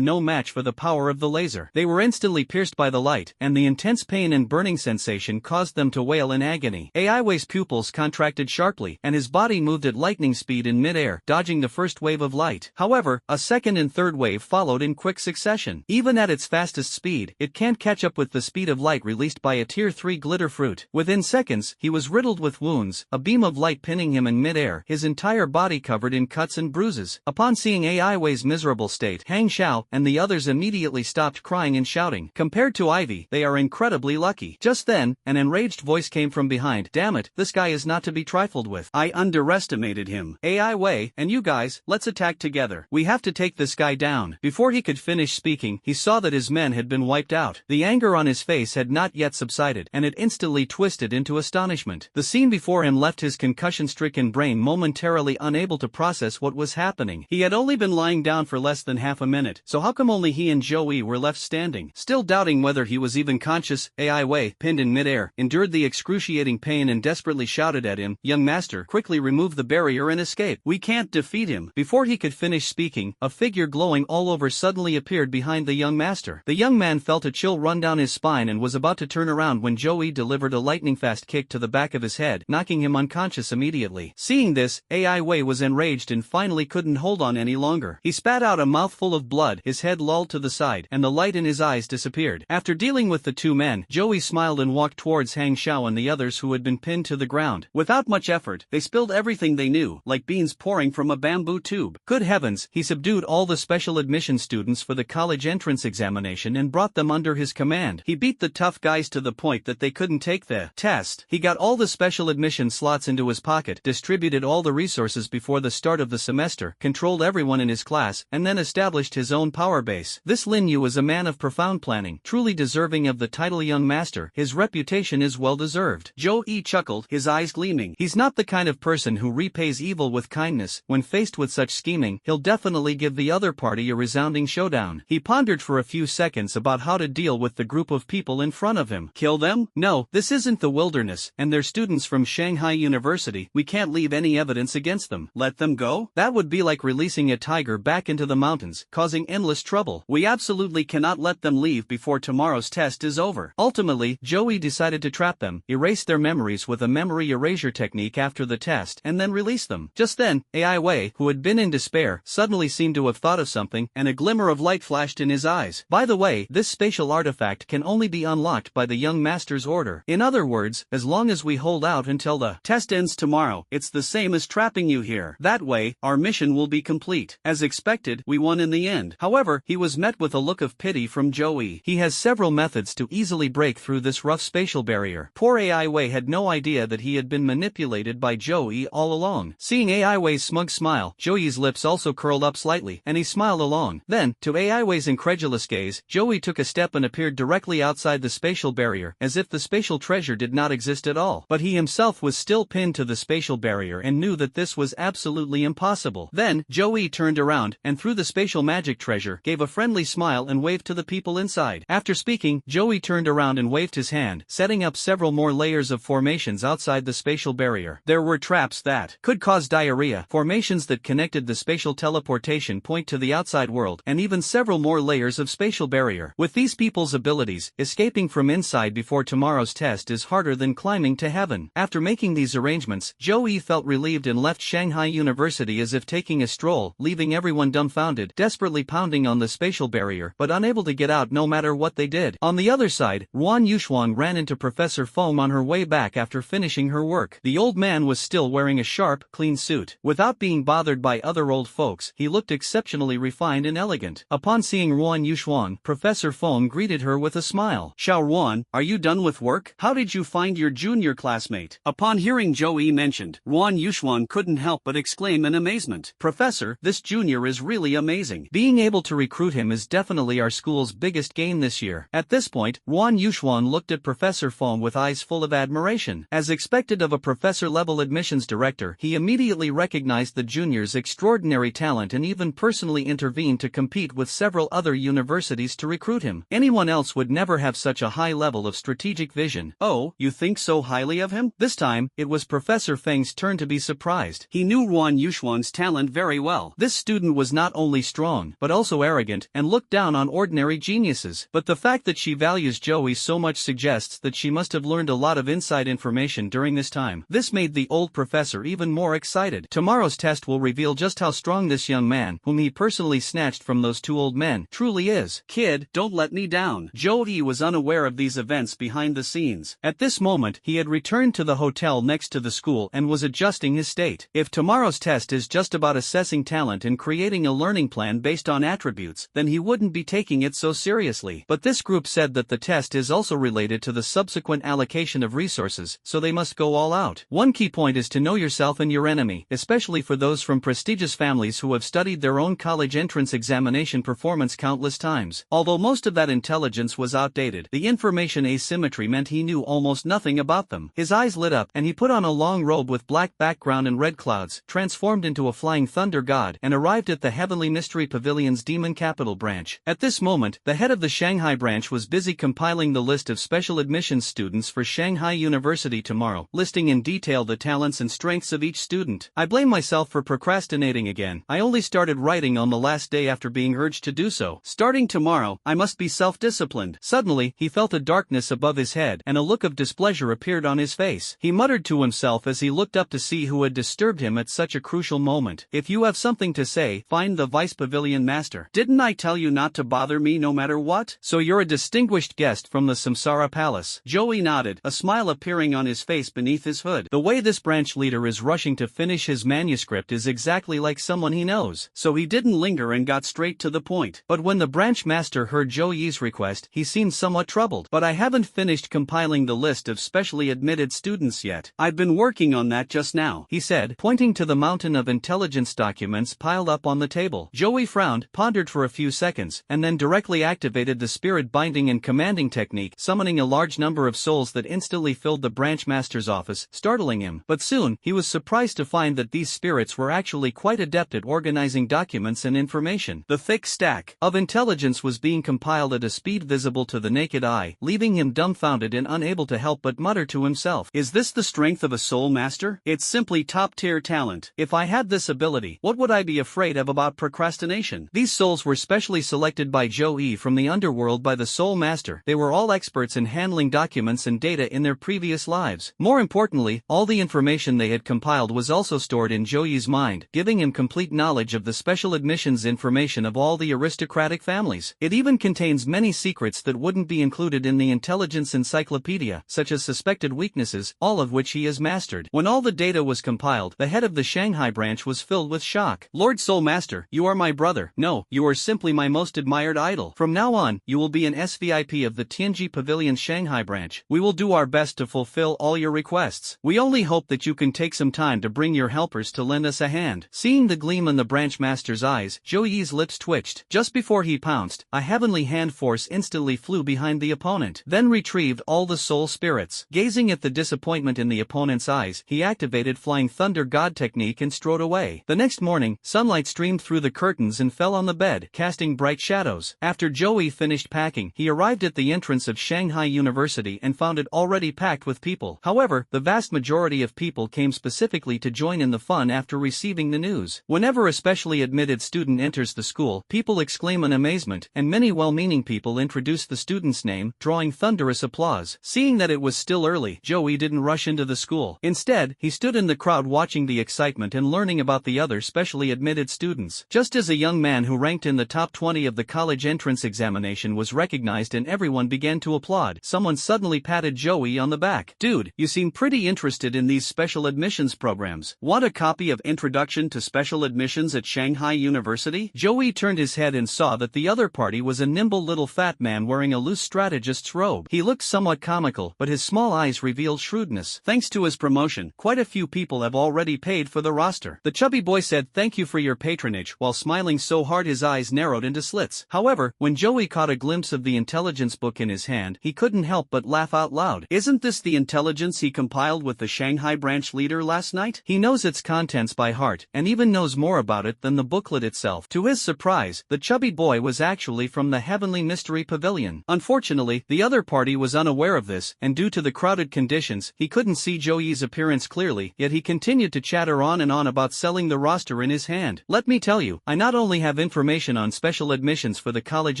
no match for the power of the laser. They were instantly pierced by the light, and the intense pain and burning sensation caused them to wail in agony. AI Wei's pupils contracted sharply, and his body moved at lightning speed in mid-air, dodging the first wave of light. However, a second and third wave followed in quick succession. Even at its fastest speed, it can't catch up with the speed of light released by a Tier 3 glitter fruit. Within seconds, he was riddled with wounds, a beam of light pinning him in mid-air, his entire body covered in cuts and bruises. Upon seeing AI Wei's miserable state, Hang Xiao and the others immediately stopped crying and shouting. Compared to Ivy, they are incredibly lucky. Just then, an enraged voice came from behind. Damn it, this guy is not to be trifled with. I underestimated him. AI Wei, and you guys, let's attack together. We have to take this guy down. Before he could finish speaking, he saw that his men had been wiped out. The anger on his face had not yet subsided, and it instantly twisted into astonishment. The scene before him left his concussion-stricken brain momentarily unable to process what was happening. He had only been lying down for less than half a minute, so how come only he and Joey were left standing? Still doubting whether he was even conscious, AI Wei, pinned in midair, endured the excruciating pain plane and desperately shouted at him, "Young master, quickly remove the barrier and escape. We can't defeat him." Before he could finish speaking, a figure glowing all over suddenly appeared behind the young master. The young man felt a chill run down his spine and was about to turn around when Joey delivered a lightning-fast kick to the back of his head, knocking him unconscious immediately. Seeing this, AI Wei was enraged and finally couldn't hold on any longer. He spat out a mouthful of blood, his head lolled to the side, and the light in his eyes disappeared. After dealing with the two men, Joey smiled and walked towards Hang Xiao and the others who had been pinned to the ground. Without much effort, they spilled everything they knew, like beans pouring from a bamboo tube. Good heavens, he subdued all the special admission students for the college entrance examination and brought them under his command. He beat the tough guys to the point that they couldn't take the test. He got all the special admission slots into his pocket, distributed all the resources before the start of the semester, controlled everyone in his class, and then established his own power base. This Lin Yu is a man of profound planning, truly deserving of the title young master. His reputation is well deserved. Zhou Yi chuckled, his eyes gleaming. He's not the kind of person who repays evil with kindness. When faced with such scheming, he'll definitely give the other party a resounding showdown. He pondered for a few seconds about how to deal with the group of people in front of him. Kill them? No, this isn't the wilderness, and they're students from Shanghai University. We can't leave any evidence against them. Let them go? That would be like releasing a tiger back into the mountains, causing endless trouble. We absolutely cannot let them leave before tomorrow's test is over. Ultimately, Joey decided to trap them, erase their memories with a memory erasure technique after the test, and then release them. Just then, AI Wei, who had been in despair, suddenly seemed to have thought of something, and a glimmer of light flashed in his eyes. By the way, this spatial artifact can only be unlocked by the young master's order. In other words, as long as we hold out until the test ends tomorrow, it's the same as trapping you here. That way, our mission will be complete. As expected, we won in the end. However, he was met with a look of pity from Joey. He has several methods to easily break through this rough spatial barrier. Poor AI Wei had no idea that he had been manipulated by Joey all along. Seeing AI Wei's smug smile, Joey's lips also curled up slightly, and he smiled along. Then, to AI Wei's incredulous gaze, Joey took a step and appeared directly outside the spatial barrier, as if the spatial treasure did not exist at all. But he himself was still pinned to the spatial barrier and knew that this was absolutely impossible. Then, Joey turned around, and through the spatial magic treasure, gave a friendly smile and waved to the people inside. After speaking, Joey turned around and waved his hand, setting up several more layers of formations outside the spatial barrier. There were traps that could cause diarrhea, formations that connected the spatial teleportation point to the outside world, and even several more layers of spatial barrier. With these people's abilities, escaping from inside before tomorrow's test is harder than climbing to heaven. After making these arrangements, Joey felt relieved and left Shanghai University as if taking a stroll, leaving everyone dumbfounded, desperately pounding on the spatial barrier, but unable to get out no matter what they did. On the other side, Ruan Yushuang ran into Professor Feng on her way back after finishing her work. The old man was still wearing a sharp, clean suit. Without being bothered by other old folks, he looked exceptionally refined and elegant. Upon seeing Ruan Yushuang, Professor Feng greeted her with a smile. "Xiao Ruan, are you done with work? How did you find your junior classmate?" Upon hearing Joey mentioned, Ruan Yushuang couldn't help but exclaim in amazement. "Professor, this junior is really amazing. Being able to recruit him is definitely our school's biggest gain this year." At this point, Ruan Yushuang looked at Professor Feng with eyes full of admiration. As expected of a professor-level admissions director, he immediately recognized the junior's extraordinary talent and even personally intervened to compete with several other universities to recruit him. Anyone else would never have such a high level of strategic vision. "Oh, you think so highly of him?" This time, it was Professor Feng's turn to be surprised. He knew Ruan Yushuang's talent very well. This student was not only strong, but also arrogant, and looked down on ordinary geniuses. But the fact that she values Joey so much suggests that she must have learned a lot of inside information during this time. This made the old professor even more excited. Tomorrow's test will reveal just how strong this young man, whom he personally snatched from those two old men, truly is. "Kid, don't let me down." Joey was unaware of these events behind the scenes. At this moment, he had returned to the hotel next to the school and was adjusting his state. If tomorrow's test is just about assessing talent and creating a learning plan based on attributes, then he wouldn't be taking it so seriously. But this group said that the test is also related to the subsequent allocation of resources, so they must go all out. One key point is to know yourself and your enemy, especially for those from prestigious families who have studied their own college entrance examination performance countless times. Although most of that intelligence was outdated, the information asymmetry meant he knew almost nothing about them. His eyes lit up, and he put on a long robe with black background and red clouds, transformed into a flying thunder god, and arrived at the Heavenly Mystery Pavilion's Demon Capital branch. At this moment, the head of the Shanghai branch was busy compiling the list of special admissions students for Shanghai University university tomorrow, listing in detail the talents and strengths of each student. I blame myself for procrastinating again. I only started writing on the last day after being urged to do so. Starting tomorrow, I must be self-disciplined. Suddenly, he felt a darkness above his head, and a look of displeasure appeared on his face. He muttered to himself as he looked up to see who had disturbed him at such a crucial moment. If you have something to say, find the vice pavilion master. Didn't I tell you not to bother me no matter what? So you're a distinguished guest from the Samsara Palace. Joey nodded, a smile appearing on his face beneath his hood. The way this branch leader is rushing to finish his manuscript is exactly like someone he knows. So he didn't linger and got straight to the point. But when the branch master heard Joey's request, he seemed somewhat troubled. But I haven't finished compiling the list of specially admitted students yet. I've been working on that just now, he said, pointing to the mountain of intelligence documents piled up on the table. Joey frowned, pondered for a few seconds, and then directly activated the spirit binding and commanding technique, summoning a large number of souls that instantly filled the branch master's office, startling him. But soon, he was surprised to find that these spirits were actually quite adept at organizing documents and information. The thick stack of intelligence was being compiled at a speed visible to the naked eye, leaving him dumbfounded and unable to help but mutter to himself, "Is this the strength of a soul master? It's simply top-tier talent. If I had this ability, what would I be afraid of about procrastination?" These souls were specially selected by Joey from the underworld by the soul master. They were all experts in handling documents and data in their previous lives. More importantly, all the information they had compiled was also stored in Joey's mind, giving him complete knowledge of the special admissions information of all the aristocratic families. It even contains many secrets that wouldn't be included in the intelligence encyclopedia, such as suspected weaknesses, all of which he has mastered. When all the data was compiled, the head of the Shanghai branch was filled with shock. "Lord Soul Master, you are my brother. No, you are simply my most admired idol. From now on, you will be an SVIP of the Tianji Pavilion Shanghai branch. We will do our best to fulfill all your requests. We only hope that you can take some time to bring your helpers to lend us a hand." Seeing the gleam in the branch master's eyes, Joey's lips twitched. Just before he pounced, a heavenly hand force instantly flew behind the opponent, then retrieved all the soul spirits. Gazing at the disappointment in the opponent's eyes, he activated Flying Thunder God technique and strode away. The next morning, sunlight streamed through the curtains and fell on the bed, casting bright shadows. After Joey finished packing, he arrived at the entrance of Shanghai University and found it already packed with people. However, the vast majority of people came specifically to join in the fun after receiving the news. Whenever a specially admitted student enters the school, people exclaim in amazement, and many well-meaning people introduce the student's name, drawing thunderous applause. Seeing that it was still early, Joey didn't rush into the school. Instead, he stood in the crowd watching the excitement and learning about the other specially admitted students. Just as a young man who ranked in the top 20 of the college entrance examination was recognized and everyone began to applaud, someone suddenly patted Joey on the back. "Dude, you seem pretty interested in these special admissions programs. Want a copy of Introduction to Special Admissions at Shanghai University?" Joey turned his head and saw that the other party was a nimble little fat man wearing a loose strategist's robe. He looked somewhat comical, but his small eyes revealed shrewdness. "Thanks to his promotion, quite a few people have already paid for the roster." The chubby boy said, "Thank you for your patronage," while smiling so hard his eyes narrowed into slits. However, when Joey caught a glimpse of the intelligence book in his hand, he couldn't help but laugh out loud. "Isn't this the intelligence he compiled with the Shanghai branch leader last night? He knows its contents by heart, and even knows more about it than the booklet itself." To his surprise, the chubby boy was actually from the Heavenly Mystery Pavilion. Unfortunately, the other party was unaware of this, and due to the crowded conditions, he couldn't see Joey's appearance clearly, yet he continued to chatter on and on about selling the roster in his hand. "Let me tell you, I not only have information on special admissions for the college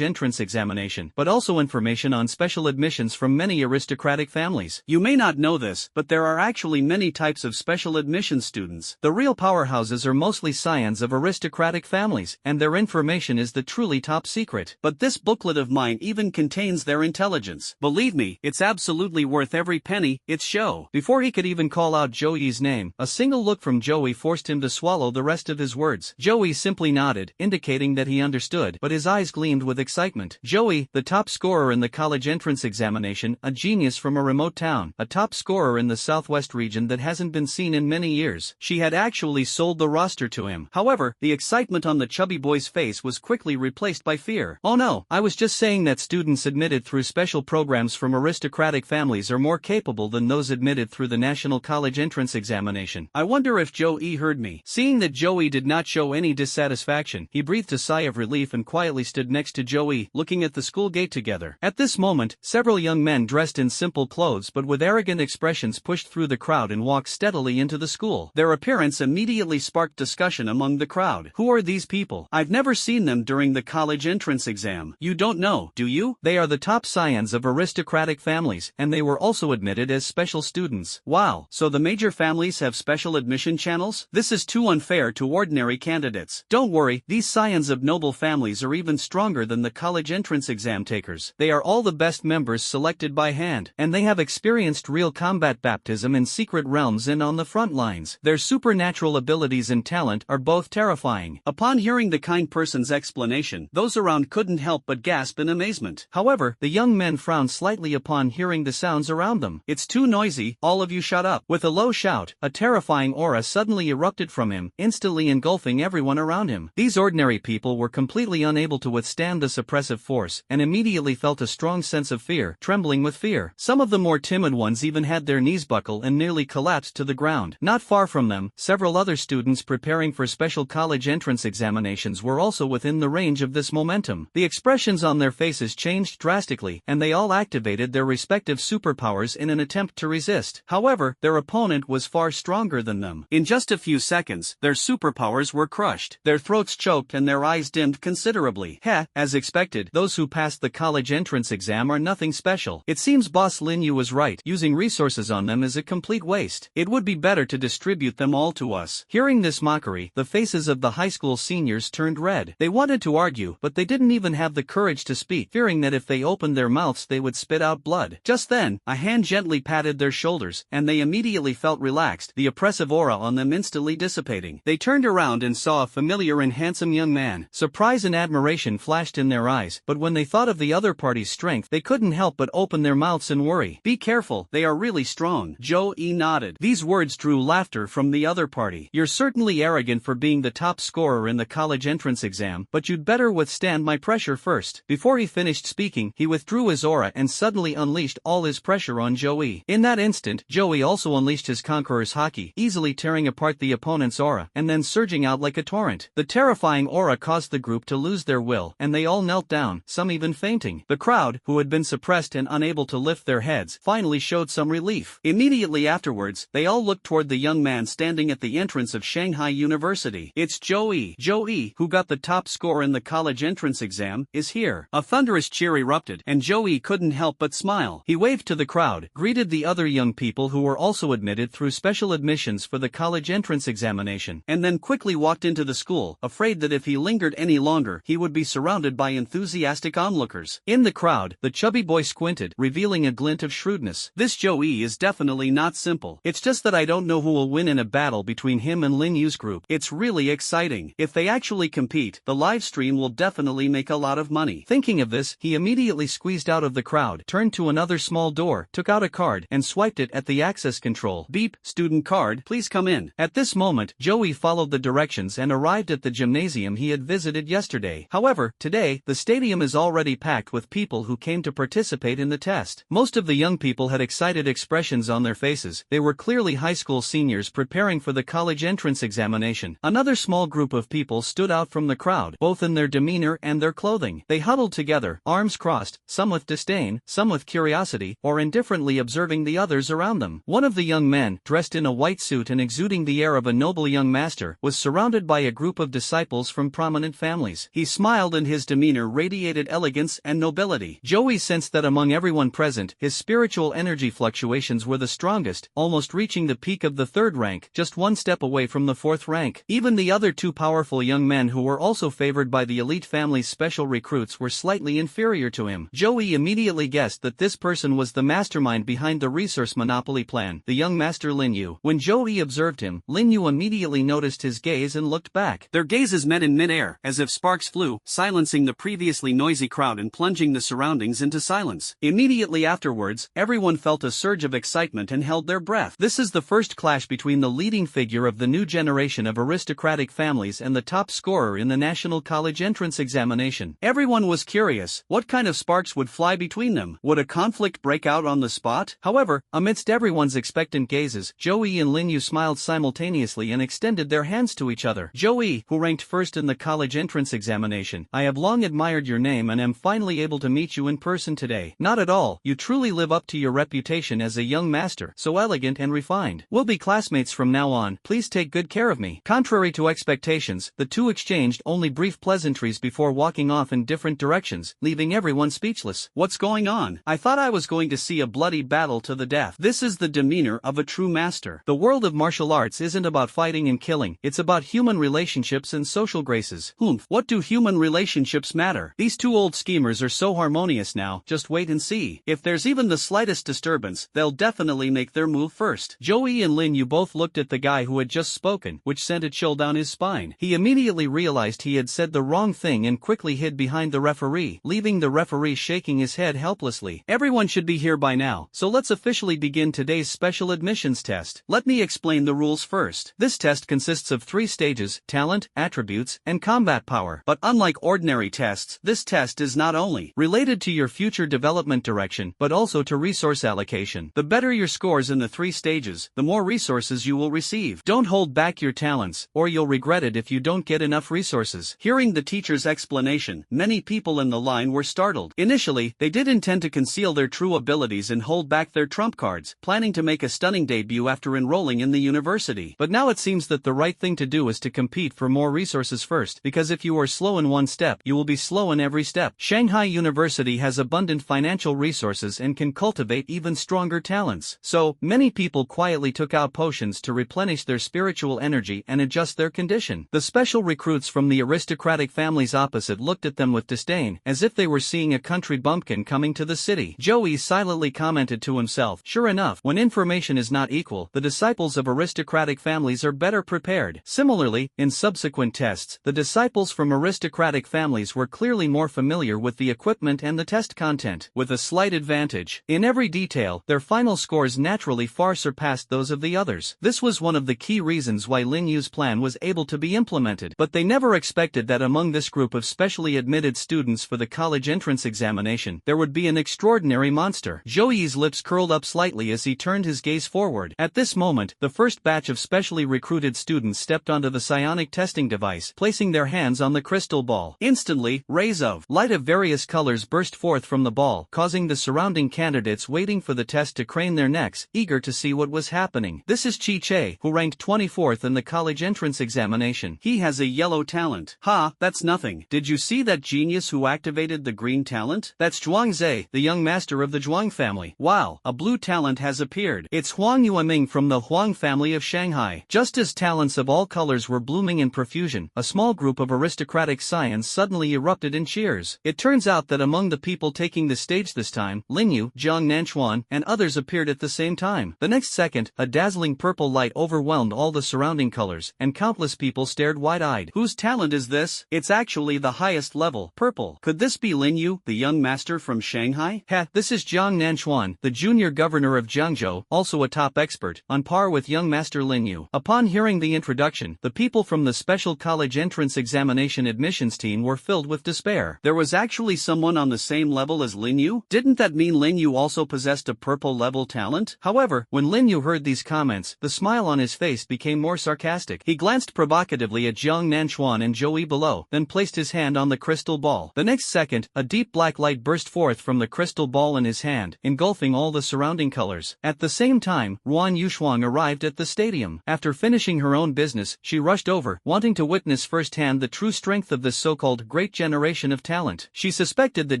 entrance examination, but also information on special admissions from many aristocratic families. You may not know this, but there are actually many types of special admissions students. The real powerhouses are mostly scions of aristocratic families, and their information is the truly top secret. But this booklet of mine even contains their intelligence. Believe me, it's absolutely worth every penny. It's show." Before he could even call out Joey's name, a single look from Joey forced him to swallow the rest of his words. Joey simply nodded, indicating that he understood, but his eyes gleamed with excitement. Joey, the top scorer in the college entrance examination, a genius from a remote town, a top scorer in the southwest region that hasn't been seen in many years. She had actually sold the roster to him. However, the excitement on the chubby boy's face was quickly replaced by fear. "Oh no, I was just saying that students admitted through special programs from aristocratic families are more capable than those admitted through the national college entrance examination. I wonder if Joey heard me." Seeing that Joey did not show any dissatisfaction, he breathed a sigh of relief and quietly stood next to Joey, looking at the school gate together. At this moment, several young men dressed in simple clothes but with with arrogant expressions pushed through the crowd and walked steadily into the school. Their appearance immediately sparked discussion among the crowd. Who are these people? I've never seen them during the college entrance exam. You don't know, do you? They are the top scions of aristocratic families, and they were also admitted as special students. Wow, so the major families have special admission channels? This is too unfair to ordinary candidates. Don't worry, these scions of noble families are even stronger than the college entrance exam takers. They are all the best members selected by hand, and they have experienced real combat baptism in secret realms and on the front lines. Their supernatural abilities and talent are both terrifying. Upon hearing the kind person's explanation, those around couldn't help but gasp in amazement. However, the young men frowned slightly upon hearing the sounds around them. It's too noisy, all of you shut up. With a low shout, a terrifying aura suddenly erupted from him, instantly engulfing everyone around him. These ordinary people were completely unable to withstand this oppressive force, and immediately felt a strong sense of fear, trembling with fear. Some of the more timid ones even had their knees buckle and nearly collapsed to the ground. Not far from them, several other students preparing for special college entrance examinations were also within the range of this momentum. The expressions on their faces changed drastically, and they all activated their respective superpowers in an attempt to resist. However, their opponent was far stronger than them. In just a few seconds, their superpowers were crushed, their throats choked and their eyes dimmed considerably. Heh, as expected, those who passed the college entrance exam are nothing special. It seems Boss Lin Yu was right, using resources on them is a complete waste. It would be better to distribute them all to us. Hearing this mockery, the faces of the high school seniors turned red. They wanted to argue, but they didn't even have the courage to speak, fearing that if they opened their mouths they would spit out blood. Just then, a hand gently patted their shoulders, and they immediately felt relaxed, the oppressive aura on them instantly dissipating. They turned around and saw a familiar and handsome young man. Surprise and admiration flashed in their eyes, but when they thought of the other party's strength, they couldn't help but open their mouths in worry. Be careful, they are really strong. Joe-E nodded. These words drew laughter from the other party. You're certainly arrogant for being the top scorer in the college entrance exam, but you'd better withstand my pressure first. Before he finished speaking, he withdrew his aura and suddenly unleashed all his pressure on Joe-E. In that instant, Joe-E also unleashed his conqueror's haki, easily tearing apart the opponent's aura, and then surging out like a torrent. The terrifying aura caused the group to lose their will, and they all knelt down, some even fainting. The crowd, who had been suppressed and unable to lift their heads, finally showed some relief. Immediately afterwards, they all looked toward the young man standing at the entrance of Shanghai University. It's Joe-E. Joe-E, who got the top score in the college entrance exam, is here. A thunderous cheer erupted, and Joe-E couldn't help but smile. He waved to the crowd, greeted the other young people who were also admitted through special admissions for the college entrance examination, and then quickly walked into the school, afraid that if he lingered any longer, he would be surrounded by enthusiastic onlookers. In the crowd, the chubby boy squinted, revealing a glint of shrewdness. This Joe-E is definitely not simple. It's just that I don't know who will win in a battle between him and Lin Yu's group. It's really exciting. If they actually compete, the live stream will definitely make a lot of money. Thinking of this, he immediately squeezed out of the crowd, turned to another small door, took out a card, and swiped it at the access control. Beep, student card, please come in. At this moment, Joe-E followed the directions and arrived at the gymnasium he had visited yesterday. However, today, the stadium is already packed with people who came to participate in the test. Most of the young people had excited expressions on their faces. They were clearly high school seniors preparing for the college entrance examination. Another small group of people stood out from the crowd, both in their demeanor and their clothing. They huddled together, arms crossed, some with disdain, some with curiosity, or indifferently observing the others around them. One of the young men, dressed in a white suit and exuding the air of a noble young master, was surrounded by a group of disciples from prominent families. He smiled and his demeanor radiated elegance and nobility. Joey sensed that among everyone present, his spiritual energy fluctuations were the strongest, almost reaching the peak of the third rank, just one step away from the fourth rank. Even the other two powerful young men who were also favored by the elite family's special recruits were slightly inferior to him. Joey immediately guessed that this person was the mastermind behind the resource monopoly plan, the young master Lin Yu. When Joey observed him, Lin Yu immediately noticed his gaze and looked back. Their gazes met in midair, as if sparks flew, silencing the previously noisy crowd and plunging the surroundings into silence. Immediately afterwards, everyone felt a surge of excitement and held their breath. This is the first clash between the leading figure of the new generation of aristocratic families and the top scorer in the national college entrance examination. Everyone was curious, what kind of sparks would fly between them? Would a conflict break out on the spot? However, amidst everyone's expectant gazes, Joey and Lin Yu smiled simultaneously and extended their hands to each other. Joey, who ranked first in the college entrance examination, I have long admired your name and am finally able to meet you in person today. Not at all, you truly live up to your reputation. reputation as a young master, so elegant and refined. We'll be classmates from now on, please take good care of me. Contrary to expectations, the two exchanged only brief pleasantries before walking off in different directions, leaving everyone speechless. What's going on? I thought I was going to see a bloody battle to the death. This is the demeanor of a true master. The world of martial arts isn't about fighting and killing, it's about human relationships and social graces. What do human relationships matter? These two old schemers are so harmonious now, just wait and see. If there's even the slightest disturbance, they'll definitely make their move first. Joey and Lin Yu both looked at the guy who had just spoken, which sent a chill down his spine. He immediately realized he had said the wrong thing and quickly hid behind the referee, leaving the referee shaking his head helplessly. Everyone should be here by now, so let's officially begin today's special admissions test. Let me explain the rules first. This test consists of 3 stages: talent, attributes, and combat power. But unlike ordinary tests, this test is not only related to your future development direction, but also to resource allocation. The better your scores in the 3 stages, the more resources you will receive. Don't hold back your talents, or you'll regret it if you don't get enough resources. Hearing the teacher's explanation, many people in the line were startled. Initially, they did intend to conceal their true abilities and hold back their trump cards, planning to make a stunning debut after enrolling in the university. But now it seems that the right thing to do is to compete for more resources first, because if you are slow in one step, you will be slow in every step. Shanghai University has abundant financial resources and can cultivate even stronger talents. So, many people quietly took out potions to replenish their spiritual energy and adjust their condition. The special recruits from the aristocratic families opposite looked at them with disdain, as if they were seeing a country bumpkin coming to the city. Joey silently commented to himself, sure enough, when information is not equal, the disciples of aristocratic families are better prepared. Similarly, in subsequent tests, the disciples from aristocratic families were clearly more familiar with the equipment and the test content, with a slight advantage. In every detail, their final scores naturally far surpassed those of the others. This was one of the key reasons why Lin Yu's plan was able to be implemented. But they never expected that among this group of specially admitted students for the college entrance examination, there would be an extraordinary monster. Joey's lips curled up slightly as he turned his gaze forward. At this moment, the first batch of specially recruited students stepped onto the psionic testing device, placing their hands on the crystal ball. Instantly, rays of light of various colors burst forth from the ball, causing the surrounding candidates waiting for the test to crane their necks, eager to see what was happening. This is Chi Che, who ranked 24th in the college entrance examination. He has a yellow talent. Ha, that's nothing. Did you see that genius who activated the green talent? That's Zhuang Zhe, the young master of the Zhuang family. Wow, a blue talent has appeared. It's Huang Yueming from the Huang family of Shanghai. Just as talents of all colors were blooming in profusion, a small group of aristocratic scions suddenly erupted in cheers. It turns out that among the people taking the stage this time, Lin Yu, Jiang Nanchuan, and others appeared at the same time. The next second, a dazzling purple light overwhelmed all the surrounding colors, and countless people stared wide-eyed. Whose talent is this? It's actually the highest level, purple. Could this be Lin Yu, the young master from Shanghai? This is Jiang Nanchuan, the junior governor of Jiangzhou, also a top expert, on par with young master Lin Yu. Upon hearing the introduction, the people from the special college entrance examination admissions team were filled with despair. There was actually someone on the same level as Lin Yu? Didn't that mean Lin Yu also possessed a purple level talent? However, when Lin Yu heard these comments, the smile on his face became more sarcastic. He glanced provocatively at Jiang Nanchuan and Joey below, then placed his hand on the crystal ball. The next second, a deep black light burst forth from the crystal ball in his hand, engulfing all the surrounding colors. At the same time, Ruan Yushuang arrived at the stadium. After finishing her own business, she rushed over, wanting to witness firsthand the true strength of this so-called great generation of talent. She suspected that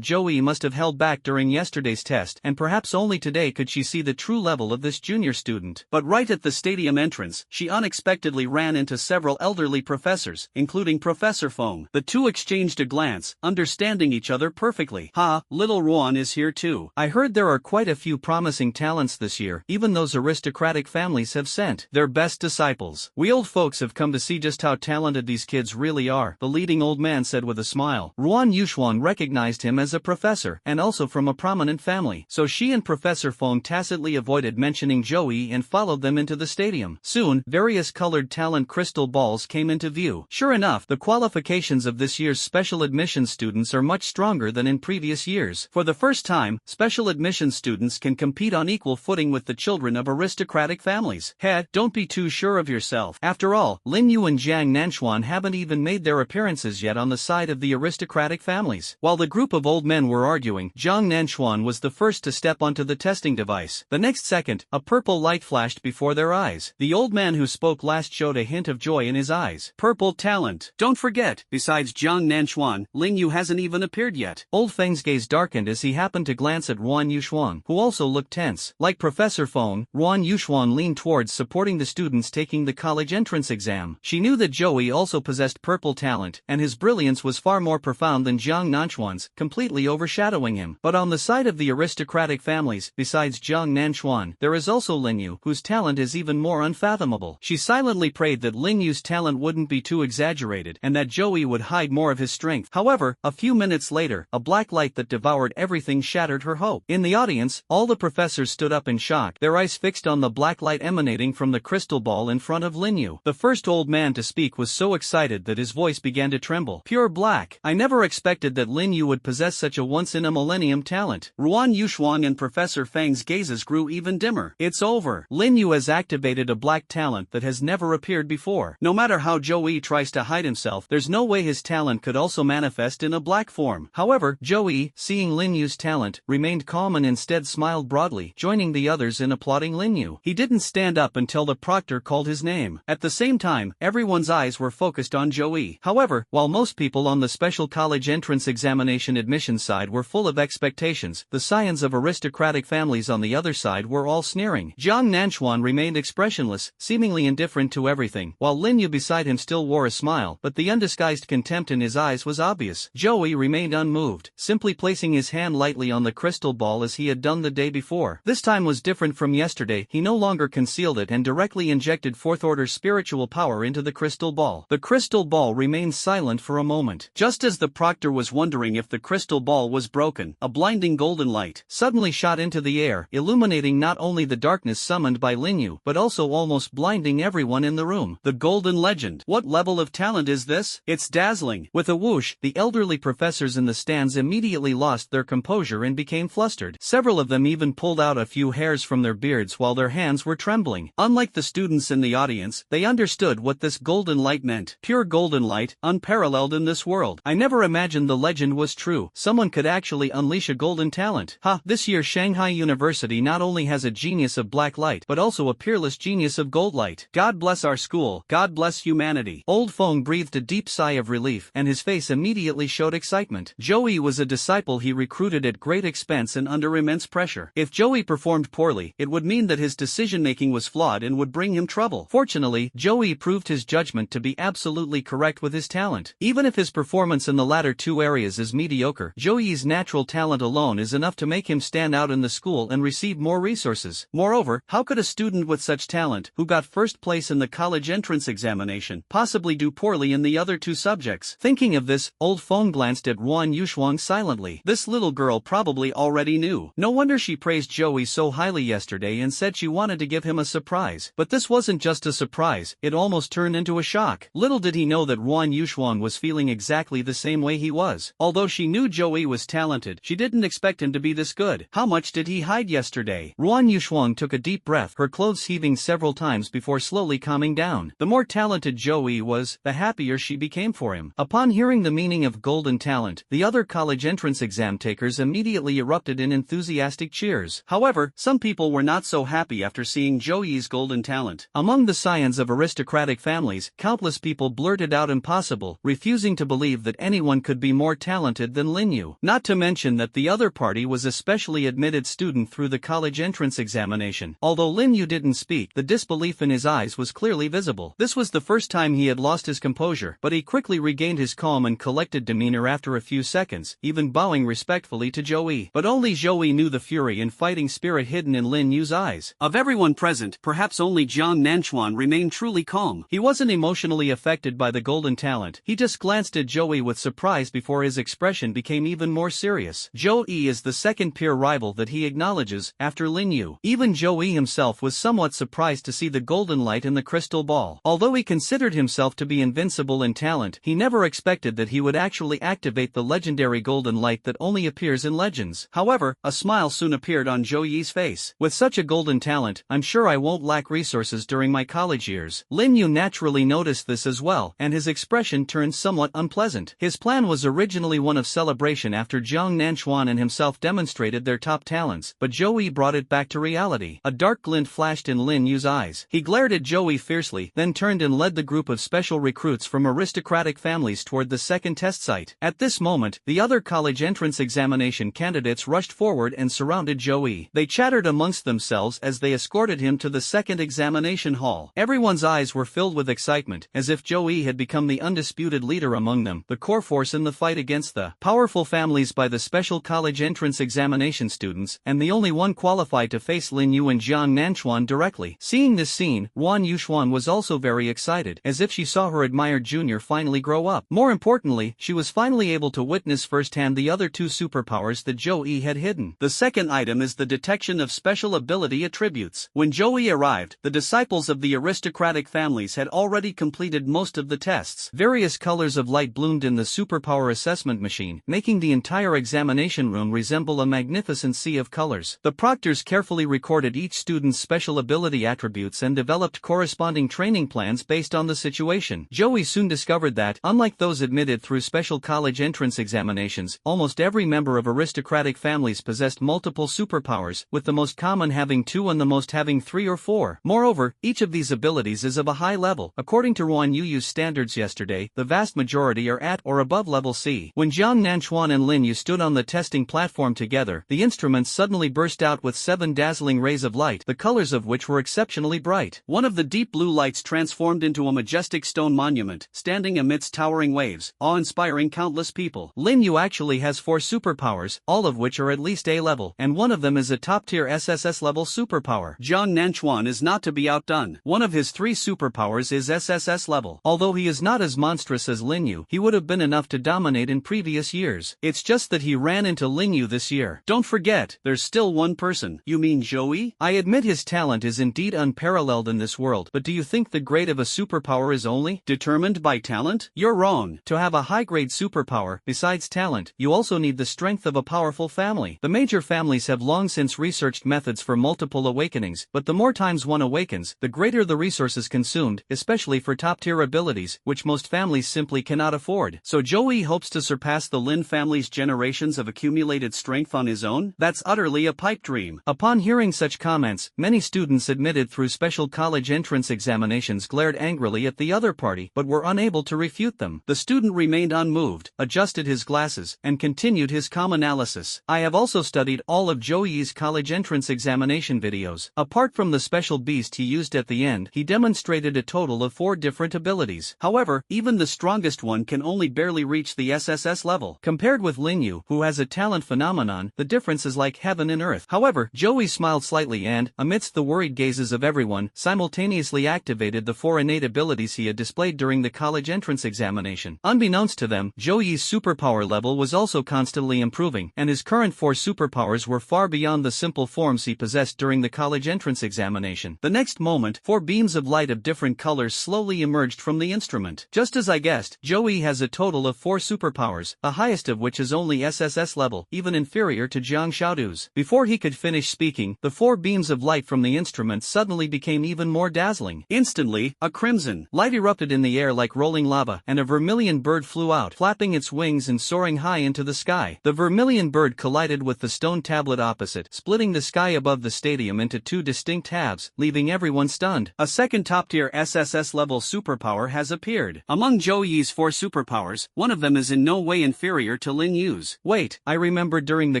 Joey must have held back during yesterday's test, and perhaps only today could she see the true level of this junior student. But right at the stadium entrance, she unexpectedly ran into several elderly professors, including Professor Feng. The two exchanged a glance, understanding each other perfectly. Ha, little Ruan is here too. I heard there are quite a few promising talents this year. Even those aristocratic families have sent their best disciples. We old folks have come to see just how talented these kids really are, the leading old man said with a smile. Ruan Yushuang recognized him as a professor, and also from a prominent family, so she and Professor Feng tacitly avoided mentioning Joey and followed them into the stadium. Soon, various colored talent crystal balls came into view. Sure enough, the qualifications of this year's special admission students are much stronger than in previous years. For the first time, special admission students can compete on equal footing with the children of aristocratic families. Don't be too sure of yourself. After all, Lin Yu and Jiang Nanchuan haven't even made their appearances yet on the side of the aristocratic families. While the group of old men were arguing, Jiang Nanchuan was the first to step onto to the testing device. The next second, a purple light flashed before their eyes. The old man who spoke last showed a hint of joy in his eyes. Purple talent. Don't forget, besides Jiang Nanchuan, Ling Yu hasn't even appeared yet. Old Feng's gaze darkened as he happened to glance at Ruan Yushuang, who also looked tense. Like Professor Feng, Ruan Yushuang leaned towards supporting the students taking the college entrance exam. She knew that Joey also possessed purple talent, and his brilliance was far more profound than Jiang Nanchuan's, completely overshadowing him. But on the side of the aristocratic families, besides Jiang Nanchuan, there is also Lin Yu, whose talent is even more unfathomable. She silently prayed that Lin Yu's talent wouldn't be too exaggerated and that Joey would hide more of his strength. However, a few minutes later, a black light that devoured everything shattered her hope. In the audience, all the professors stood up in shock, their eyes fixed on the black light emanating from the crystal ball in front of Lin Yu. The first old man to speak was so excited that his voice began to tremble. Pure black. I never expected that Lin Yu would possess such a once-in-a-millennium talent. Ruan Yushuang and Professor Feng's gazes grew even dimmer. It's over. Lin Yu has activated a black talent that has never appeared before. No matter how Joey tries to hide himself, there's no way his talent could also manifest in a black form. However, Joey, seeing Lin Yu's talent, remained calm and instead smiled broadly, joining the others in applauding Lin Yu. He didn't stand up until the proctor called his name. At the same time, everyone's eyes were focused on Joey. However, while most people on the special college entrance examination admission side were full of expectations, the scions of aristocratic families on the other side were all sneering. Jiang Nanchuan remained expressionless, seemingly indifferent to everything, while Lin Yu beside him still wore a smile, but the undisguised contempt in his eyes was obvious. Joey remained unmoved, simply placing his hand lightly on the crystal ball as he had done the day before. This time was different from yesterday. He no longer concealed it and directly injected fourth-order spiritual power into the crystal ball. The crystal ball remained silent for a moment. Just as the proctor was wondering if the crystal ball was broken, a blinding golden light suddenly shot into the air, illuminating not only the darkness summoned by Lin Yu, but also almost blinding everyone in the room. The golden legend. What level of talent is this? It's dazzling. With a whoosh, the elderly professors in the stands immediately lost their composure and became flustered. Several of them even pulled out a few hairs from their beards while their hands were trembling. Unlike the students in the audience, they understood what this golden light meant. Pure golden light, unparalleled in this world. I never imagined the legend was true. Someone could actually unleash a golden talent. This year Shanghai University not only has a genius of black light, but also a peerless genius of gold light. God bless our school. God bless humanity. Old Feng breathed a deep sigh of relief, and his face immediately showed excitement. Joey was a disciple he recruited at great expense and under immense pressure. If Joey performed poorly, it would mean that his decision-making was flawed and would bring him trouble. Fortunately, Joey proved his judgment to be absolutely correct with his talent. Even if his performance in the latter two areas is mediocre, Joey's natural talent alone is enough to make him stand out in the school and receive more resources. Moreover, how could a student with such talent, who got first place in the college entrance examination, possibly do poorly in the other two subjects? Thinking of this, Old Feng glanced at Ruan Yushuang silently. This little girl probably already knew. No wonder she praised Joey so highly yesterday and said she wanted to give him a surprise. But this wasn't just a surprise, it almost turned into a shock. Little did he know that Ruan Yushuang was feeling exactly the same way he was. Although she knew Joey was talented, she didn't expect him to be this good. How much did he hide yesterday? Ruan Yushuang took a deep breath, her clothes heaving several times before slowly calming down. The more talented Joey was, the happier she became for him. Upon hearing the meaning of golden talent, the other college entrance exam takers immediately erupted in enthusiastic cheers. However, some people were not so happy after seeing Joey's golden talent. Among the scions of aristocratic families, countless people blurted out impossible, refusing to believe that anyone could be more talented than Lin Yu. Not to mention that the other party was a specially admitted student through the college entrance examination. Although Lin Yu didn't speak, the disbelief in his eyes was clearly visible. This was the first time he had lost his composure, but he quickly regained his calm and collected demeanor after a few seconds, even bowing respectfully to Joey. But only Joey knew the fury and fighting spirit hidden in Lin Yu's eyes. Of everyone present, perhaps only Jiang Nanchuan remained truly calm. He wasn't emotionally affected by the golden talent. He just glanced at Joey with surprise before his expression became even more serious. Joey is the second peer rival that he acknowledges, after Lin Yu. Even Joey himself was somewhat surprised to see the golden light in the crystal ball. Although he considered himself to be invincible in talent, he never expected that he would actually activate the legendary golden light that only appears in legends. However, a smile soon appeared on Joey's face. With such a golden talent, I'm sure I won't lack resources during my college years. Lin Yu naturally noticed this as well, and his expression turned somewhat unpleasant. His plan was originally one of celebration after Jiang Nanchuan and himself demonstrated their top top talents, but Joey brought it back to reality. A dark glint flashed in Lin Yu's eyes. He glared at Joey fiercely, then turned and led the group of special recruits from aristocratic families toward the second test site. At this moment, the other college entrance examination candidates rushed forward and surrounded Joey. They chattered amongst themselves as they escorted him to the second examination hall. Everyone's eyes were filled with excitement, as if Joey had become the undisputed leader among them, the core force in the fight against the powerful families by the special college entrance examination students, and the only one qualified to face Lin Yu and Jiang Nanchuan directly. Seeing this scene, Wan Yuxuan was also very excited, as if she saw her admired junior finally grow up. More importantly, she was finally able to witness firsthand the other two superpowers that Joey had hidden. The second item is the detection of special ability attributes. When Joey arrived, the disciples of the aristocratic families had already completed most of the tests. Various colors of light bloomed in the superpower assessment machine, making the entire examination room resemble a magnificent sea of colors. The proctors carefully recorded each student's special ability attributes and developed corresponding training plans based on the situation. Joey soon discovered that, unlike those admitted through special college entrance examinations, almost every member of aristocratic families possessed multiple superpowers, with the most common having 2 and the most having 3 or 4. Moreover, each of these abilities is of a high level. According to Ruan Yu's standards yesterday, the vast majority are at or above level C. When Jiang Nanchuan and Lin Yu stood on the testing platform together, the instruments suddenly burst out with 7 dazzling rays of light, the colors of which were exceptionally bright. One of the deep blue lights transformed into a majestic stone monument, standing amidst towering waves, awe-inspiring countless people. Lin Yu actually has 4 superpowers, all of which are at least A level, and one of them is a top-tier SSS level superpower. Jiang Nanchuan is not to be outdone. One of his 3 superpowers is SSS level. Although he is not as monstrous as Lin Yu, he would have been enough to dominate in previous years. It's just that he ran into Lin Yu this year. Don't forget, there's still one person. You mean Joey? I admit his talent is indeed unparalleled in this world, but do you think the grade of a superpower is only determined by talent? You're wrong. To have a high-grade superpower, besides talent, you also need the strength of a powerful family. The major families have long since researched methods for multiple awakenings, but the more times one awakens, the greater the resources consumed, especially for top-tier abilities, which most families simply cannot afford. So Joey hopes to surpass the Lin family's generations of accumulated strength on his own? That's utterly a pipe dream. Upon hearing such comments, many students admitted through special college entrance examinations glared angrily at the other party, but were unable to refute them. The student remained unmoved, adjusted his glasses, and continued his calm analysis. I have also studied all of Joey's college entrance examination videos. Apart from the special beast he used at the end, he demonstrated a total of 4 different abilities. However, even the strongest one can only barely reach the SSS level. Compared with Lin Yu, who has a talent phenomenon, the difference is like heaven and earth. However, Joey smiled slightly and, amidst the worried gazes of everyone, simultaneously activated the 4 innate abilities he had displayed during the college entrance examination. Unbeknownst to them, Joey's superpower level was also constantly improving, and his current 4 superpowers were far beyond the simple forms he possessed during the college entrance examination. The next moment, 4 beams of light of different colors slowly emerged from the instrument. Just as I guessed, Joey has a total of 4 superpowers, the highest of which is only SSS level, even inferior to Jiang Xiaodu's. Before he could finish speaking, the 4 beams of light from the instrument suddenly became even more dazzling. Instantly, a crimson light erupted in the air like rolling lava, and a vermilion bird flew out, flapping its wings and soaring high into the sky. The vermilion bird collided with the stone tablet opposite, splitting the sky above the stadium into 2 distinct halves, leaving everyone stunned. A second top-tier SSS level superpower has appeared. Among Joey's 4 superpowers, one of them is in no way inferior to Lin Yu's. Wait, I remember during the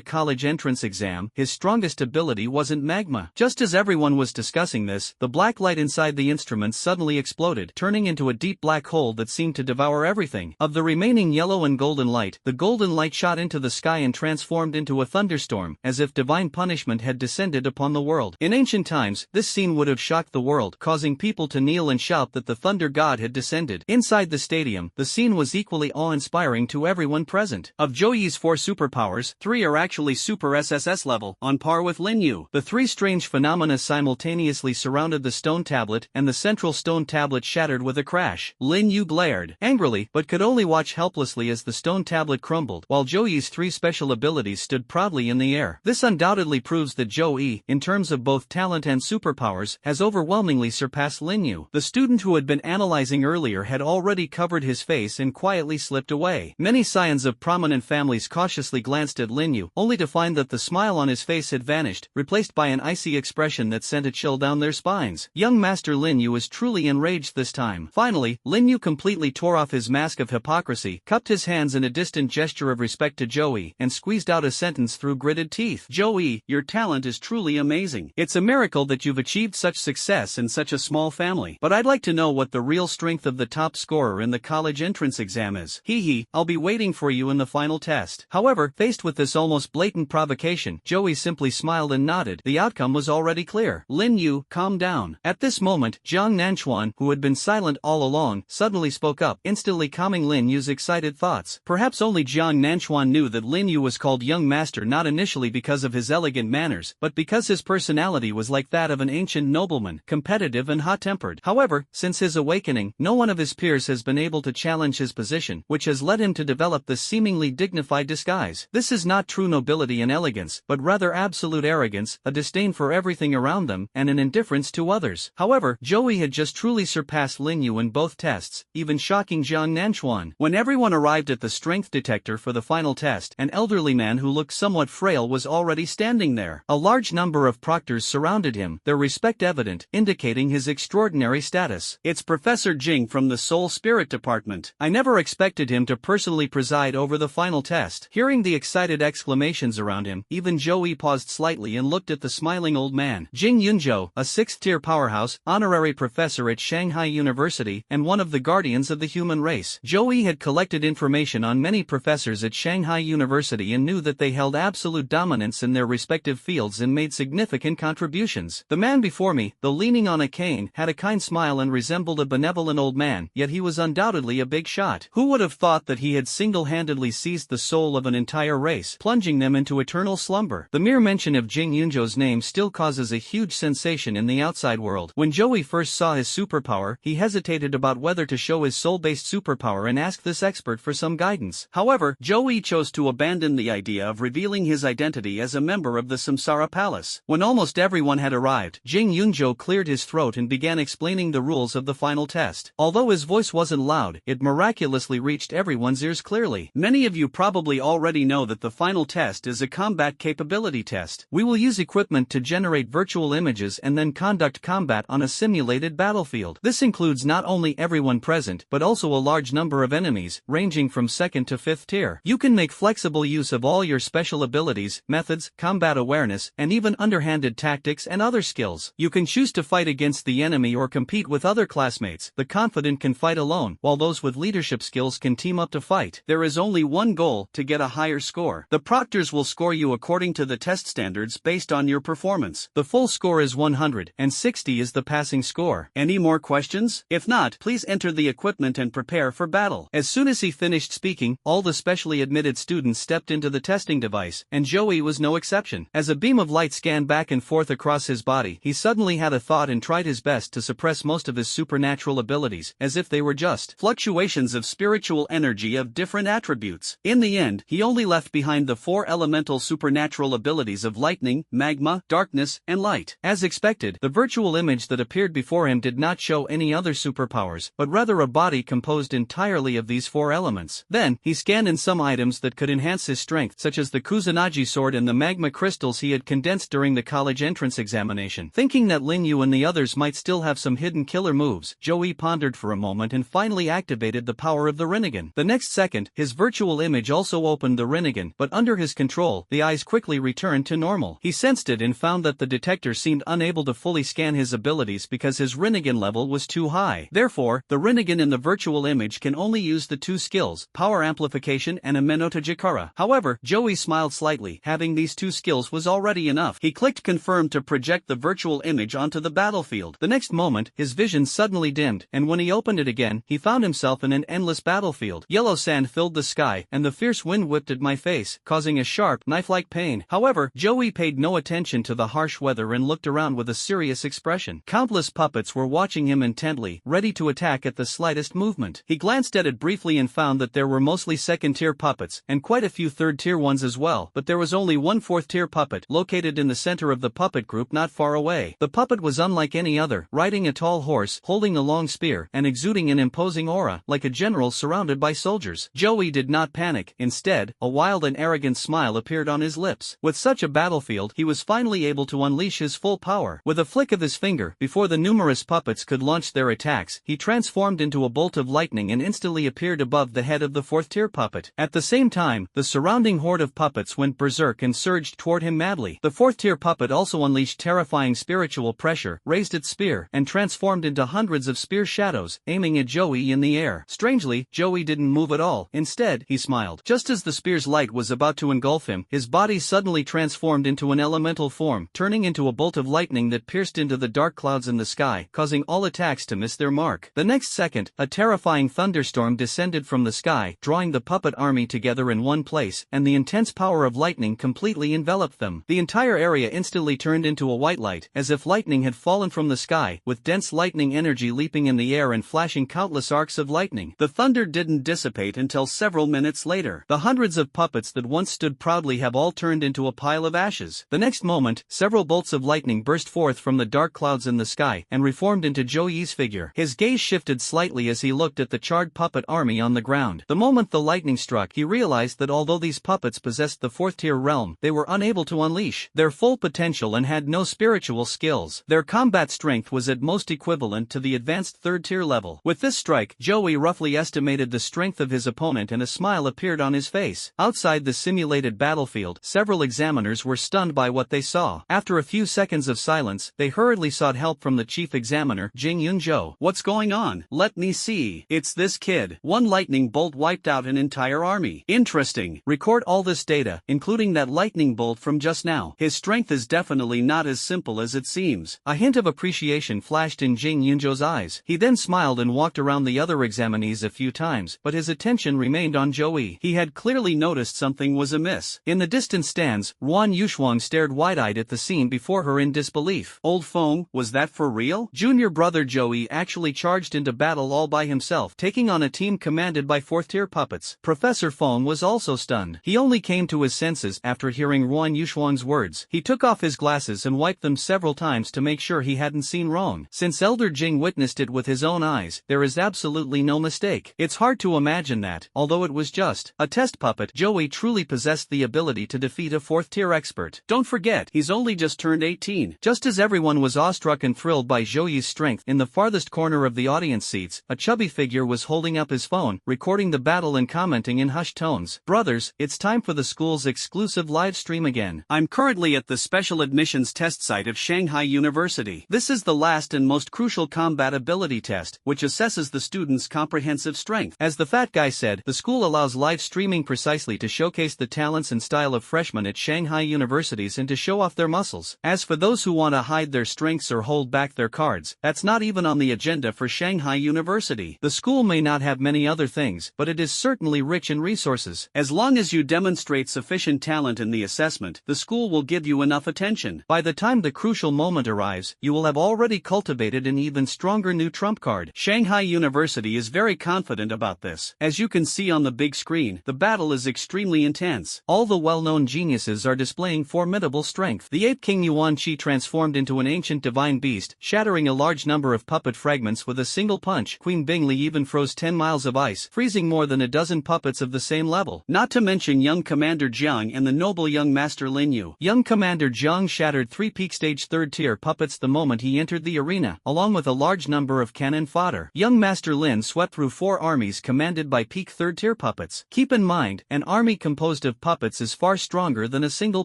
college entrance exam, his strongest ability wasn't magma. Just as everyone was discussing this, the black light inside the instrument suddenly exploded, turning into a deep black hole that seemed to devour everything. Of the remaining yellow and golden light, the golden light shot into the sky and transformed into a thunderstorm, as if divine punishment had descended upon the world. In ancient times, this scene would have shocked the world, causing people to kneel and shout that the thunder god had descended. Inside the stadium, the scene was equally awe-inspiring to everyone present. Of Joey's 4 superpowers, 3 are actually super SSS level, on par with Lin Yu. The 3 strange phenomena simultaneously surrounded the stone tablet, and the central stone tablet shattered with a crash. Lin Yu glared angrily, but could only watch helplessly as the stone tablet crumbled, while Joey's 3 special abilities stood proudly in the air. This undoubtedly proves that Joey, in terms of both talent and superpowers, has overwhelmingly surpassed Lin Yu. The student who had been analyzing earlier had already covered his face and quietly slipped away. Many scions of prominent families cautiously glanced at Lin Yu, only to find that the smile on his face had vanished, replaced by an icy expression that sent a chill down their spines. Young Master Lin Yu was truly enraged this time. Finally, Lin Yu completely tore off his mask of hypocrisy, cupped his hands in a distant gesture of respect to Joey, and squeezed out a sentence through gritted teeth. Joey, your talent is truly amazing. It's a miracle that you've achieved such success in such a small family. But I'd like to know what the real strength of the top scorer in the college entrance exam is. Hee, I'll be waiting for you in the final test. However, faced with this almost blatant provocation, Joey simply smiled and nodded. The outcome was already clear. Lin Yu, calm down. At this moment, Jiang Nanchuan, who had been silent all along, suddenly spoke up, instantly calming Lin Yu's excited thoughts. Perhaps only Jiang Nanchuan knew that Lin Yu was called young master not initially because of his elegant manners, but because his personality was like that of an ancient nobleman, competitive and hot-tempered. However, since his awakening, no one of his peers has been able to challenge his position, which has led him to develop this seemingly dignified disguise. This is not true nobility and elegance, but rather absolute arrogance, a disdain for everything around them, and an indifference to others. However, Joey had just truly surpassed Lin Yu in both tests, even shocking Jiang Nanchuan. When everyone arrived at the strength detector for the final test, an elderly man who looked somewhat frail was already standing there. A large number of proctors surrounded him, their respect evident, indicating his extraordinary status. It's Professor Jing from the Soul Spirit Department. I never expected him to personally preside over the final test. Hearing the excited exclamations around him, even Joey paused slightly and looked at the smiling old man. Jing Yunzhou, a 6th-tier powerhouse, honorary professor at Shanghai University, and one of the guardians of the human race. Joey had collected information on many professors at Shanghai University and knew that they held absolute dominance in their respective fields and made significant contributions. The man before me, though leaning on a cane, had a kind smile and resembled a benevolent old man, yet he was undoubtedly a big shot. Who would have thought that he had single-handedly seized the soul of an entire race, plunging them into eternal slumber? The mere mention of Jing Yunzhou's name still causes a huge sensation in the outside world. When Joey first saw his superpower, he hesitated about whether to show his soul-based superpower and ask this expert for some guidance. However, Joey chose to abandon the idea of revealing his identity as a member of the Samsara Palace. When almost everyone had arrived, Jing Yunzhou cleared his throat and began explaining the rules of the final test. Although his voice wasn't loud, it miraculously reached everyone's ears clearly. Many of you probably already know that the final test is a combat capability test. We will use equipment to generate virtual images and then conduct combat on a simulated battlefield. This includes not only everyone present, but also a large number of enemies, ranging from 2nd to 5th tier. You can make flexible use of all your special abilities, methods, combat awareness, and even underhanded tactics and other skills. You can choose to fight against the enemy or compete with other classmates. The confident can fight alone, while those with leadership skills can team up to fight. There is only one goal: to get a higher score. The proctors will score you according to the test standards based on your performance. The full score is 100, and 60 is the passing score. Any more questions? If not, please enter the equipment and prepare for battle. As soon as he finished speaking, all the specially admitted students stepped into the testing device, and Joey was no exception. As a beam of light scanned back and forth across his body, he suddenly had a thought and tried his best to suppress most of his supernatural abilities, as if they were just fluctuations of spiritual energy of different attributes. In the end, he only left behind the 4 elemental supernatural abilities of lightning, magma, darkness, and light. As expected, the virtual image that appeared before him did not show any other superpowers, but rather a body composed entirely of these 4 elements. Then, he scanned in some items that could enhance his strength, such as the Kusanagi sword and the magma crystals he had condensed during the college entrance examination. Thinking that Lin Yu and the others might still have some hidden killer moves, Joey pondered for a moment and finally activated the power of the Rinnegan. The next second, his virtual image also opened the Rinnegan, but under his control, the eyes quickly returned to normal. He sensed it and found that the detector seemed unable to fully scan his abilities because his Rinnegan level was too high. Therefore, the Rinnegan in the virtual image can only use the 2 skills, power amplification and Amenotajikara. However, Joey smiled slightly. Having these 2 skills was already enough. He clicked confirm to project the virtual image onto the battlefield. The next moment, his vision suddenly dimmed, and when he opened it again, he found himself in an endless battlefield. Yellow sand filled the sky, and the fierce wind whipped at my face, causing a sharp, knife-like pain. However, Joey paid no attention to the harsh weather and looked around with a serious expression. Countless puppets were watching him intently, ready to attack at the slightest movement. He glanced at it briefly and found that there were mostly 2nd-tier puppets, and quite a few 3rd-tier ones as well, but there was only one 4th-tier puppet, located in the center of the puppet group not far away. The puppet was unlike any other, riding a tall horse, holding a long spear, and exuding an imposing aura, like a general surrounded by soldiers. Joey did not panic. Instead, a wild and arrogant smile appeared on his lips. With such a battlefield, he was finally able to unleash his full power. With a flick of his finger, before the numerous puppets could launch their attacks, he transformed into a bolt of lightning and instantly appeared above the head of the fourth-tier puppet. At the same time, the surrounding horde of puppets went berserk and surged toward him madly. The fourth-tier puppet also unleashed terrifying spiritual pressure, raised its spear, and transformed into hundreds of spear shadows, aiming at Joey in the air. Strangely, Joey didn't move at all. Instead, he smiled. Just as the spear's light was about to engulf him, his body suddenly transformed into an elemental form, turning into a bolt of lightning that pierced into the dark clouds in the sky, causing all attacks to miss their mark. The next second, a terrifying thunderstorm descended from the sky, drawing the puppet army together in one place, and the intense power of lightning completely enveloped them. The entire area instantly turned into a white light, as if lightning had fallen from the sky, with dense lightning energy leaping in the air and flashing countless arcs of lightning. The thunder didn't dissipate until several minutes later. The hundreds of puppets that once stood proudly have all turned into a pile of ashes. The next moment, several bolts of lightning burst forth from the dark clouds in the sky, and reformed into Joey's figure. His gaze shifted slightly as he looked at the charred puppet army on the ground. The moment the lightning struck, he realized that although these puppets possessed the fourth-tier realm, they were unable to unleash their full potential and had no spiritual skills. Their combat strength was at most equivalent to the advanced third-tier level. With this strike, Joey roughly estimated the strength of his opponent and a smile appeared on his face. Outside the simulated battlefield, several examiners were stunned by what they saw. After a few seconds of silence, they hurriedly sought help from the chief examiner, Jing Yun-jo. "What's going on? Let me see. It's this kid. One lightning bolt wiped out an entire army. Interesting. Record all this data, including that lightning bolt from just now. His strength is definitely not as simple as it seems." A hint of appreciation flashed in Jing Yunjo's eyes. He then smiled and walked around the other examinees a few times, but his attention remained on Joey. He had clearly noticed something was amiss. In the distant stands, Ruan Yushuang stared wide-eyed at the scene before her in disbelief. "Old Feng, was that for real?" Junior brother Joey actually charged into battle all by himself, taking on a team commanded by fourth-tier puppets. Professor Feng was also stunned. He only came to his senses after hearing Ruan Yushuang's words. He took off his glasses and wiped them several times to make sure he hadn't seen wrong. Since Elder Jing witnessed it with his own eyes, there is absolutely no mistake. It's hard to imagine that, although it was just a test puppet, Joey truly possessed the ability to defeat a fourth-tier expert. Don't forget, he's only just turned 18. Just as everyone was awestruck and thrilled by Joey's strength, in the farthest corner of the audience seats, a chubby figure was holding up his phone, recording the battle and commenting in hushed tones. "Brothers, it's time for the school's exclusive live stream again. I'm currently at the special admissions test site of Shanghai University. This is the last and most crucial combat ability test, which assesses the student's comprehensive strength." As the fat guy said, the school allows live streaming precisely to showcase the talents and style of freshmen at Shanghai universities and to show off their muscles. As for those who want to hide their strengths or hold back their cards, that's not even on the agenda for Shanghai University. The school may not have many other things, but it is certainly rich in resources. As long as you demonstrate sufficient talent in the assessment, the school will give you enough attention. By the time the crucial moment arrives, you will have already cultivated an even stronger new trump card. Shanghai University is very confident about this. As you can see on the big screen, the battle is extremely intense. All the well-known geniuses are displaying formidable strength. The Ape King Yuan Qi transformed into an ancient divine beast, shattering a large number of puppet fragments with a single punch. Queen Bingli even froze 10 miles of ice, freezing more than a dozen puppets of the same level. Not to mention young Commander Jiang and the noble young Master Lin Yu. Young Commander Jiang shattered 3 peak stage third-tier puppets the moment he entered the arena, along with a large number of cannon fodder. Young Master Lin swept through 4 armies commanded by peak third-tier puppets. Keep in mind, an army composed of puppets is far stronger than a single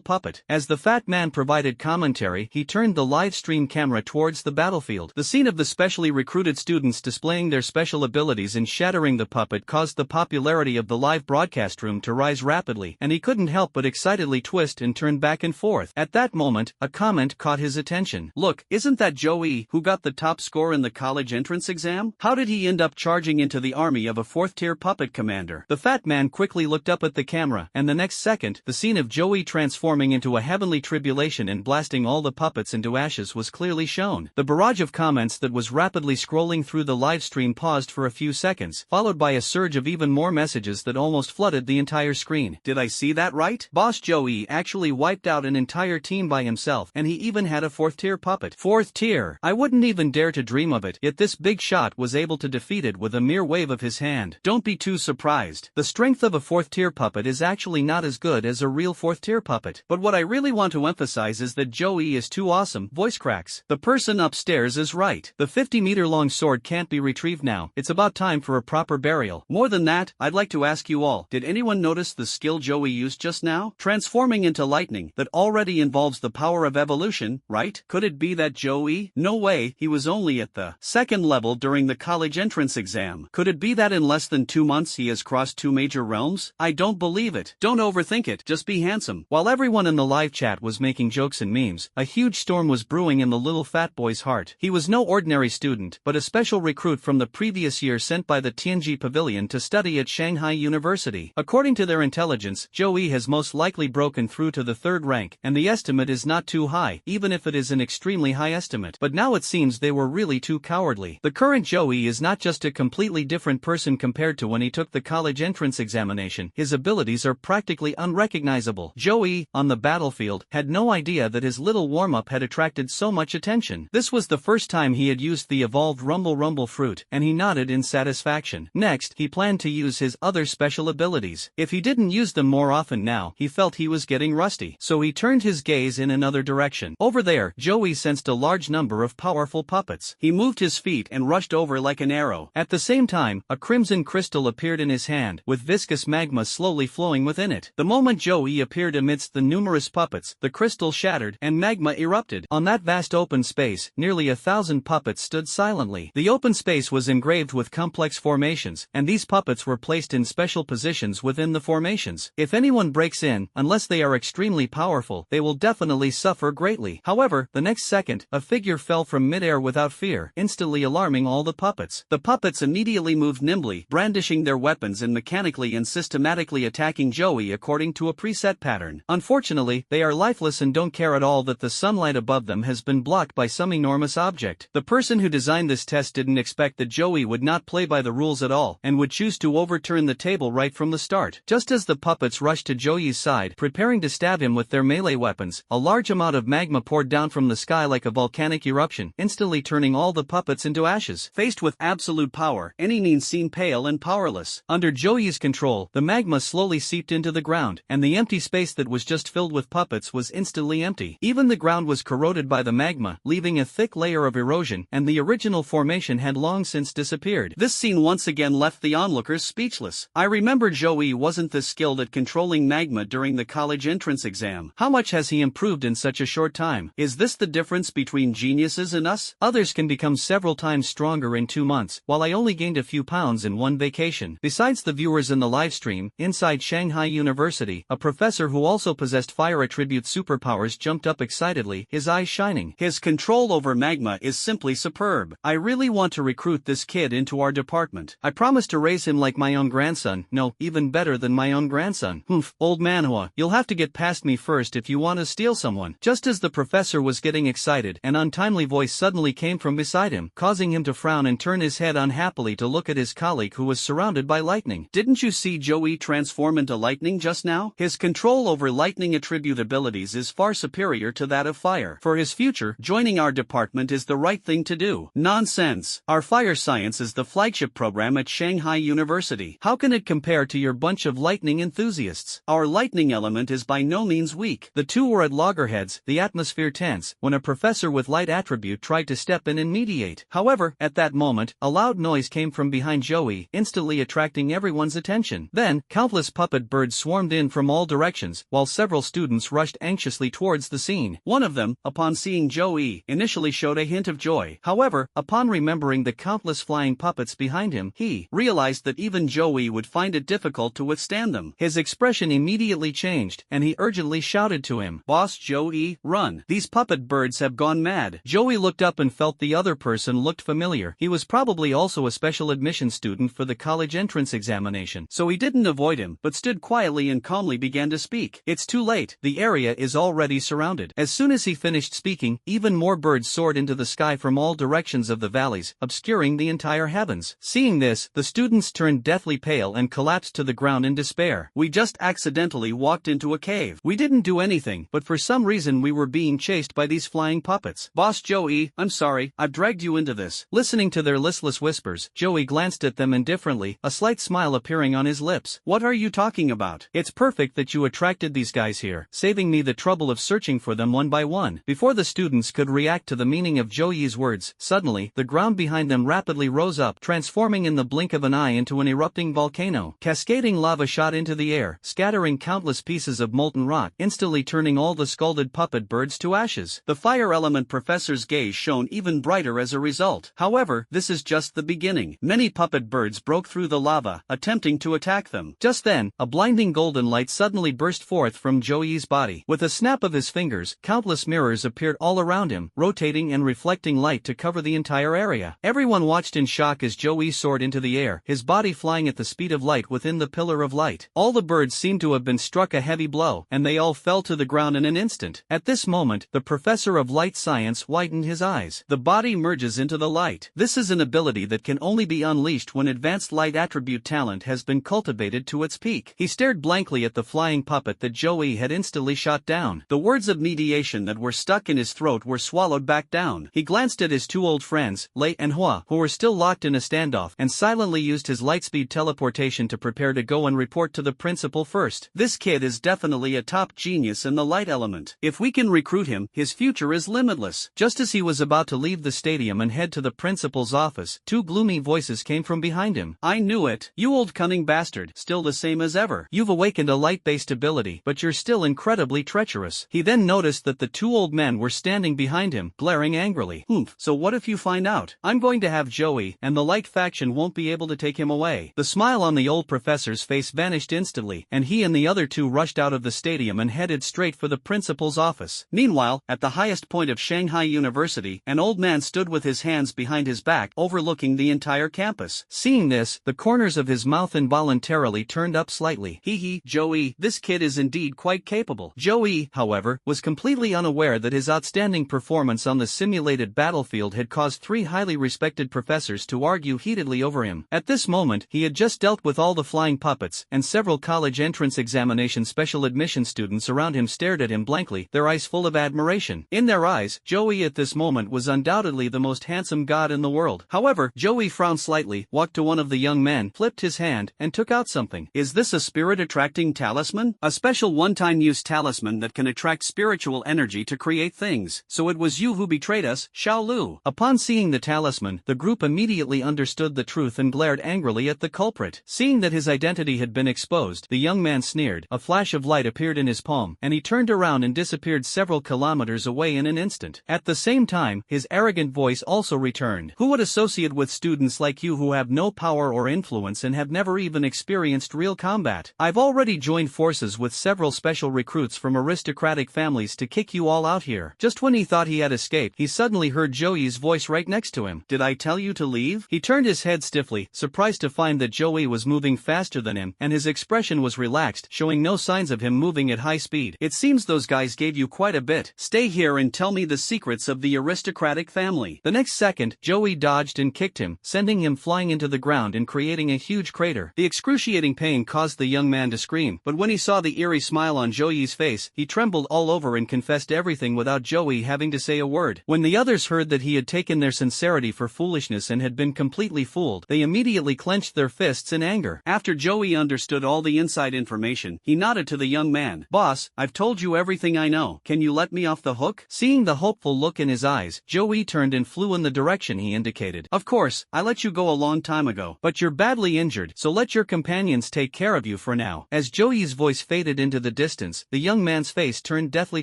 puppet. As the fat man provided commentary, he turned the live stream camera towards the battlefield. The scene of the specially recruited students displaying their special abilities and shattering the puppet caused the popularity of the live broadcast room to rise rapidly, and he couldn't help but excitedly twist and turn back and forth. At that moment, a comment caught his attention. "Look, isn't that Joey, who got the top score in the college entrance exam? How did he end up charging into the army of a fourth-tier puppet commander?" The fat man quickly looked up at the camera, and the next second, the scene of Joey transforming into a heavenly tribulation and blasting all the puppets into ashes was clearly shown. The barrage of comments that was rapidly scrolling through the live stream paused for a few seconds, followed by a surge of even more messages that almost flooded the entire screen. "Did I see that right? Boss Joey actually wiped out an entire team by himself, and he even had a fourth-tier puppet. Fourth tier! I wouldn't even dare to dream of it, yet this big shot was able to defeat it with a mere wave of his hand. Don't be too surprised. The strength of a fourth-tier puppet is actually not as good as a a real fourth-tier puppet. But what I really want to emphasize is that Joey is too awesome. Voice cracks. The person upstairs is right. The 50-meter-long sword can't be retrieved now. It's about time for a proper burial. More than that, I'd like to ask you all, did anyone notice the skill Joey used just now? Transforming into lightning. That already involves the power of evolution, right? Could it be that Joey? No way, he was only at the second level during the college entrance exam. Could it be that in less than 2 months he has crossed 2 major realms? I don't believe it. Don't overthink it, just be handsome. While everyone in the live chat was making jokes and memes, a huge storm was brewing in the little fat boy's heart. He was no ordinary student, but a special recruit from the previous year sent by the Tianji Pavilion to study at Shanghai University. According to their intelligence, Joey has most likely broken through to the 3rd rank, and the estimate is not too high, even if it is an extremely high estimate. But now it seems they were really too cowardly. The current Joey is not just a completely different person compared to when he took the college entrance examination, his abilities are practically unrecognizable. Joey, on the battlefield, had no idea that his little warm-up had attracted so much attention. This was the first time he had used the evolved Rumble fruit, and he nodded in satisfaction. Next, he planned to use his other special abilities. If he didn't use them more often now, he felt he was getting rusty. So he turned his gaze in another direction. Over there, Joey sensed a large number of powerful puppets. He moved his feet and rushed over like an arrow. At the same time, a crimson crystal appeared in his hand, with viscous magma slowly flowing within it. The moment Joey appeared amidst the numerous puppets, the crystal shattered, and magma erupted. On that vast open space, nearly 1,000 puppets stood silently. The open space was engraved with complex formations, and these puppets were placed in special positions within the formations. If anyone breaks in, unless they are extremely powerful, they will definitely suffer greatly. However, the next second, a figure fell from midair without fear, instantly alarming all the puppets. The puppets immediately moved nimbly, brandishing their weapons and mechanically and systematically attacking Joey according to a preset pattern. Unfortunately, they are lifeless and don't care at all that the sunlight above them has been blocked by some enormous object. The person who designed this test didn't expect that Joey would not play by the rules at all, and would choose to overturn the table right from the start. Just as the puppets rushed to Joey's side, preparing to stab him with their melee weapons, a large amount of magma poured down from the sky like a volcanic eruption, instantly turning all the puppets into ashes. Faced with absolute power, any means seemed pale and powerless. Under Joey's control, the magma slowly seeped into the ground, and the empty space that was just filled with puppets was instantly empty. Even the ground was corroded by the magma, leaving a thick layer of erosion, and the original formation had long since disappeared. This scene once again left the onlookers speechless. I remember Joey wasn't this skilled at controlling magma during the college entrance exam. How much has he improved in such a short time? Is this the difference between geniuses and us? Others can become several times stronger in 2 months, while I only gained a few pounds in one vacation. Besides the viewers in the live stream, inside Shanghai University, a professor who also possessed fire attribute superpowers jumped up excitedly, his eyes shining. His control over magma is simply superb. I really want to recruit this kid into our department. I promise to raise him like my own grandson. No, even better than my own grandson. Humph, old Manhwa, you'll have to get past me first if you want to steal someone. Just as the professor was getting excited, an untimely voice suddenly came from beside him, causing him to frown and turn his head unhappily to look at his colleague who was surrounded by lightning. Didn't you see Joey transform into lightning just now? His control over lightning attribute abilities is far superior to that of fire. For his future, joining our department is the right thing to do. Nonsense. Our fire science is the flagship program at Shanghai University. How can it compare to your bunch of lightning enthusiasts? Our lightning element is by no means weak. The two were at loggerheads, the atmosphere tense, when a professor with light attribute tried to step in and mediate. However, at that moment, a loud noise came from behind Joey, instantly attracting everyone's attention. Then, countless puppet birds swarmed in from all directions, while several students rushed anxiously towards the scene. One of them, upon seeing Joey, initially showed a hint of joy. However, upon remembering the countless flying puppets behind him, he realized that even Joey would find it difficult to withstand them. His expression immediately changed, and he urgently shouted to him, "Boss Joey, run! These puppet birds have gone mad." Joey looked up and felt the other person looked familiar. He was probably also a special admission student for the college entrance examination, so he didn't avoid him, but stood quietly and calmly began to speak. It's too late. The area is already surrounded. As soon as he finished speaking, even more birds soared into the sky from all directions of the valleys, obscuring the entire heavens. Seeing this, the students turned deathly pale and collapsed to the ground in despair. We just accidentally walked into a cave. We didn't do anything, but for some reason we were being chased by these flying puppets. Boss Joey, I'm sorry, I've dragged you into this. Listening to their listless whispers, Joey glanced at them indifferently, a slight smile appearing on his lips. What are you talking about? It's perfect that you attracted these guys here, saving me the trouble of searching for them one by one. Before the students could react to the meaning of Zhou Yi's words, suddenly, the ground behind them rapidly rose up, transforming in the blink of an eye into an erupting volcano. Cascading lava shot into the air, scattering countless pieces of molten rock, instantly turning all the scalded puppet birds to ashes. The fire element professor's gaze shone even brighter as a result. However, this is just the beginning. Many puppet birds broke through the lava, attempting to attack them. Just then, a blinding golden light suddenly burst forth from Zhou Yi's body. With a snap of his fingers, countless mirrors appeared all around him, rotating and reflecting light to cover the entire area. Everyone watched in shock as Zhou Yi soared into the air, his body flying at the speed of light within the pillar of light. All the birds seemed to have been struck a heavy blow, and they all fell to the ground in an instant. At this moment, the professor of light science widened his eyes. The body merges into the light. This is an ability that can only be unleashed when advanced light attribute talent has been cultivated to its peak. He stared blankly at the flying puppet that Zhou Yi had instantly shot down. The words of mediation that were stuck in his throat were swallowed back down. He glanced at his two old friends, Lei and Hua, who were still locked in a standoff, and silently used his lightspeed teleportation to prepare to go and report to the principal first. This kid is definitely a top genius in the light element. If we can recruit him, his future is limitless. Just as he was about to leave the stadium and head to the principal's office, two gloomy voices came from behind him. I knew it. You old cunning bastard, still the same as ever. You've awakened a light-based ability, but you're still incredibly treacherous. He then noticed that the two old men were standing behind him, glaring angrily. So what if you find out? I'm going to have Joey, and the light faction won't be able to take him away. The smile on the old professor's face vanished instantly, and he and the other two rushed out of the stadium and headed straight for the principal's office. Meanwhile, at the highest point of Shanghai University, an old man stood with his hands behind his back, overlooking the entire campus. Seeing this, the corners of his mouth involuntarily turned up slightly. Joey, this kid is indeed quite capable. Joey, however, was completely unaware that his outstanding performance on the simulated battlefield had caused three highly respected professors to argue heatedly over him. At this moment, he had just dealt with all the flying puppets, and several college entrance examination special admission students around him stared at him blankly, their eyes full of admiration. In their eyes, Joey at this moment was undoubtedly the most handsome god in the world. However, Joey frowned slightly, walked to one of the young men, flipped his hand, and took out something. Is this a spirit-attracting talisman? A special one-time use talisman that can attract spiritual energy to create things. So it was you who betrayed us, Xiao Lu. Upon seeing the talisman, the group immediately understood the truth and glared angrily at the culprit. Seeing that his identity had been exposed, the young man sneered. A flash of light appeared in his palm, and he turned around and disappeared several kilometers away in an instant. At the same time, his arrogant voice also returned. Who would associate with students like you who have no power or influence and have never even experienced real combat? I've already joined forces with several special recruits from aristocratic families to kick you all out here. Just when he thought he had escaped, he suddenly heard Joey's voice right next to him. Did I tell you to leave? He turned his head stiffly, surprised to find that Joey was moving faster than him, and his expression was relaxed, showing no signs of him moving at high speed. It seems those guys gave you quite a bit. Stay here and tell me the secrets of the aristocratic family. The next second, Joey dodged and kicked him, sending him flying into the ground and creating a huge crater. The excruciating pain caused the young man to scream, but when he saw the eerie smile on Joey's face, he trembled all over and confessed everything without Joey having to say a word. When the others heard that he had taken their sincerity for foolishness and had been completely fooled, they immediately clenched their fists in anger. After Joey understood all the inside information, he nodded to the young man. Boss, I've told you everything I know. Can you let me off the hook? Seeing the hopeful look in his eyes, Joey turned and flew in the direction he indicated. Of course, I let you go a long time ago, but you're badly injured, so let your companions take care of you for now. As Joey's voice faded into the distance, the young man's face turned deathly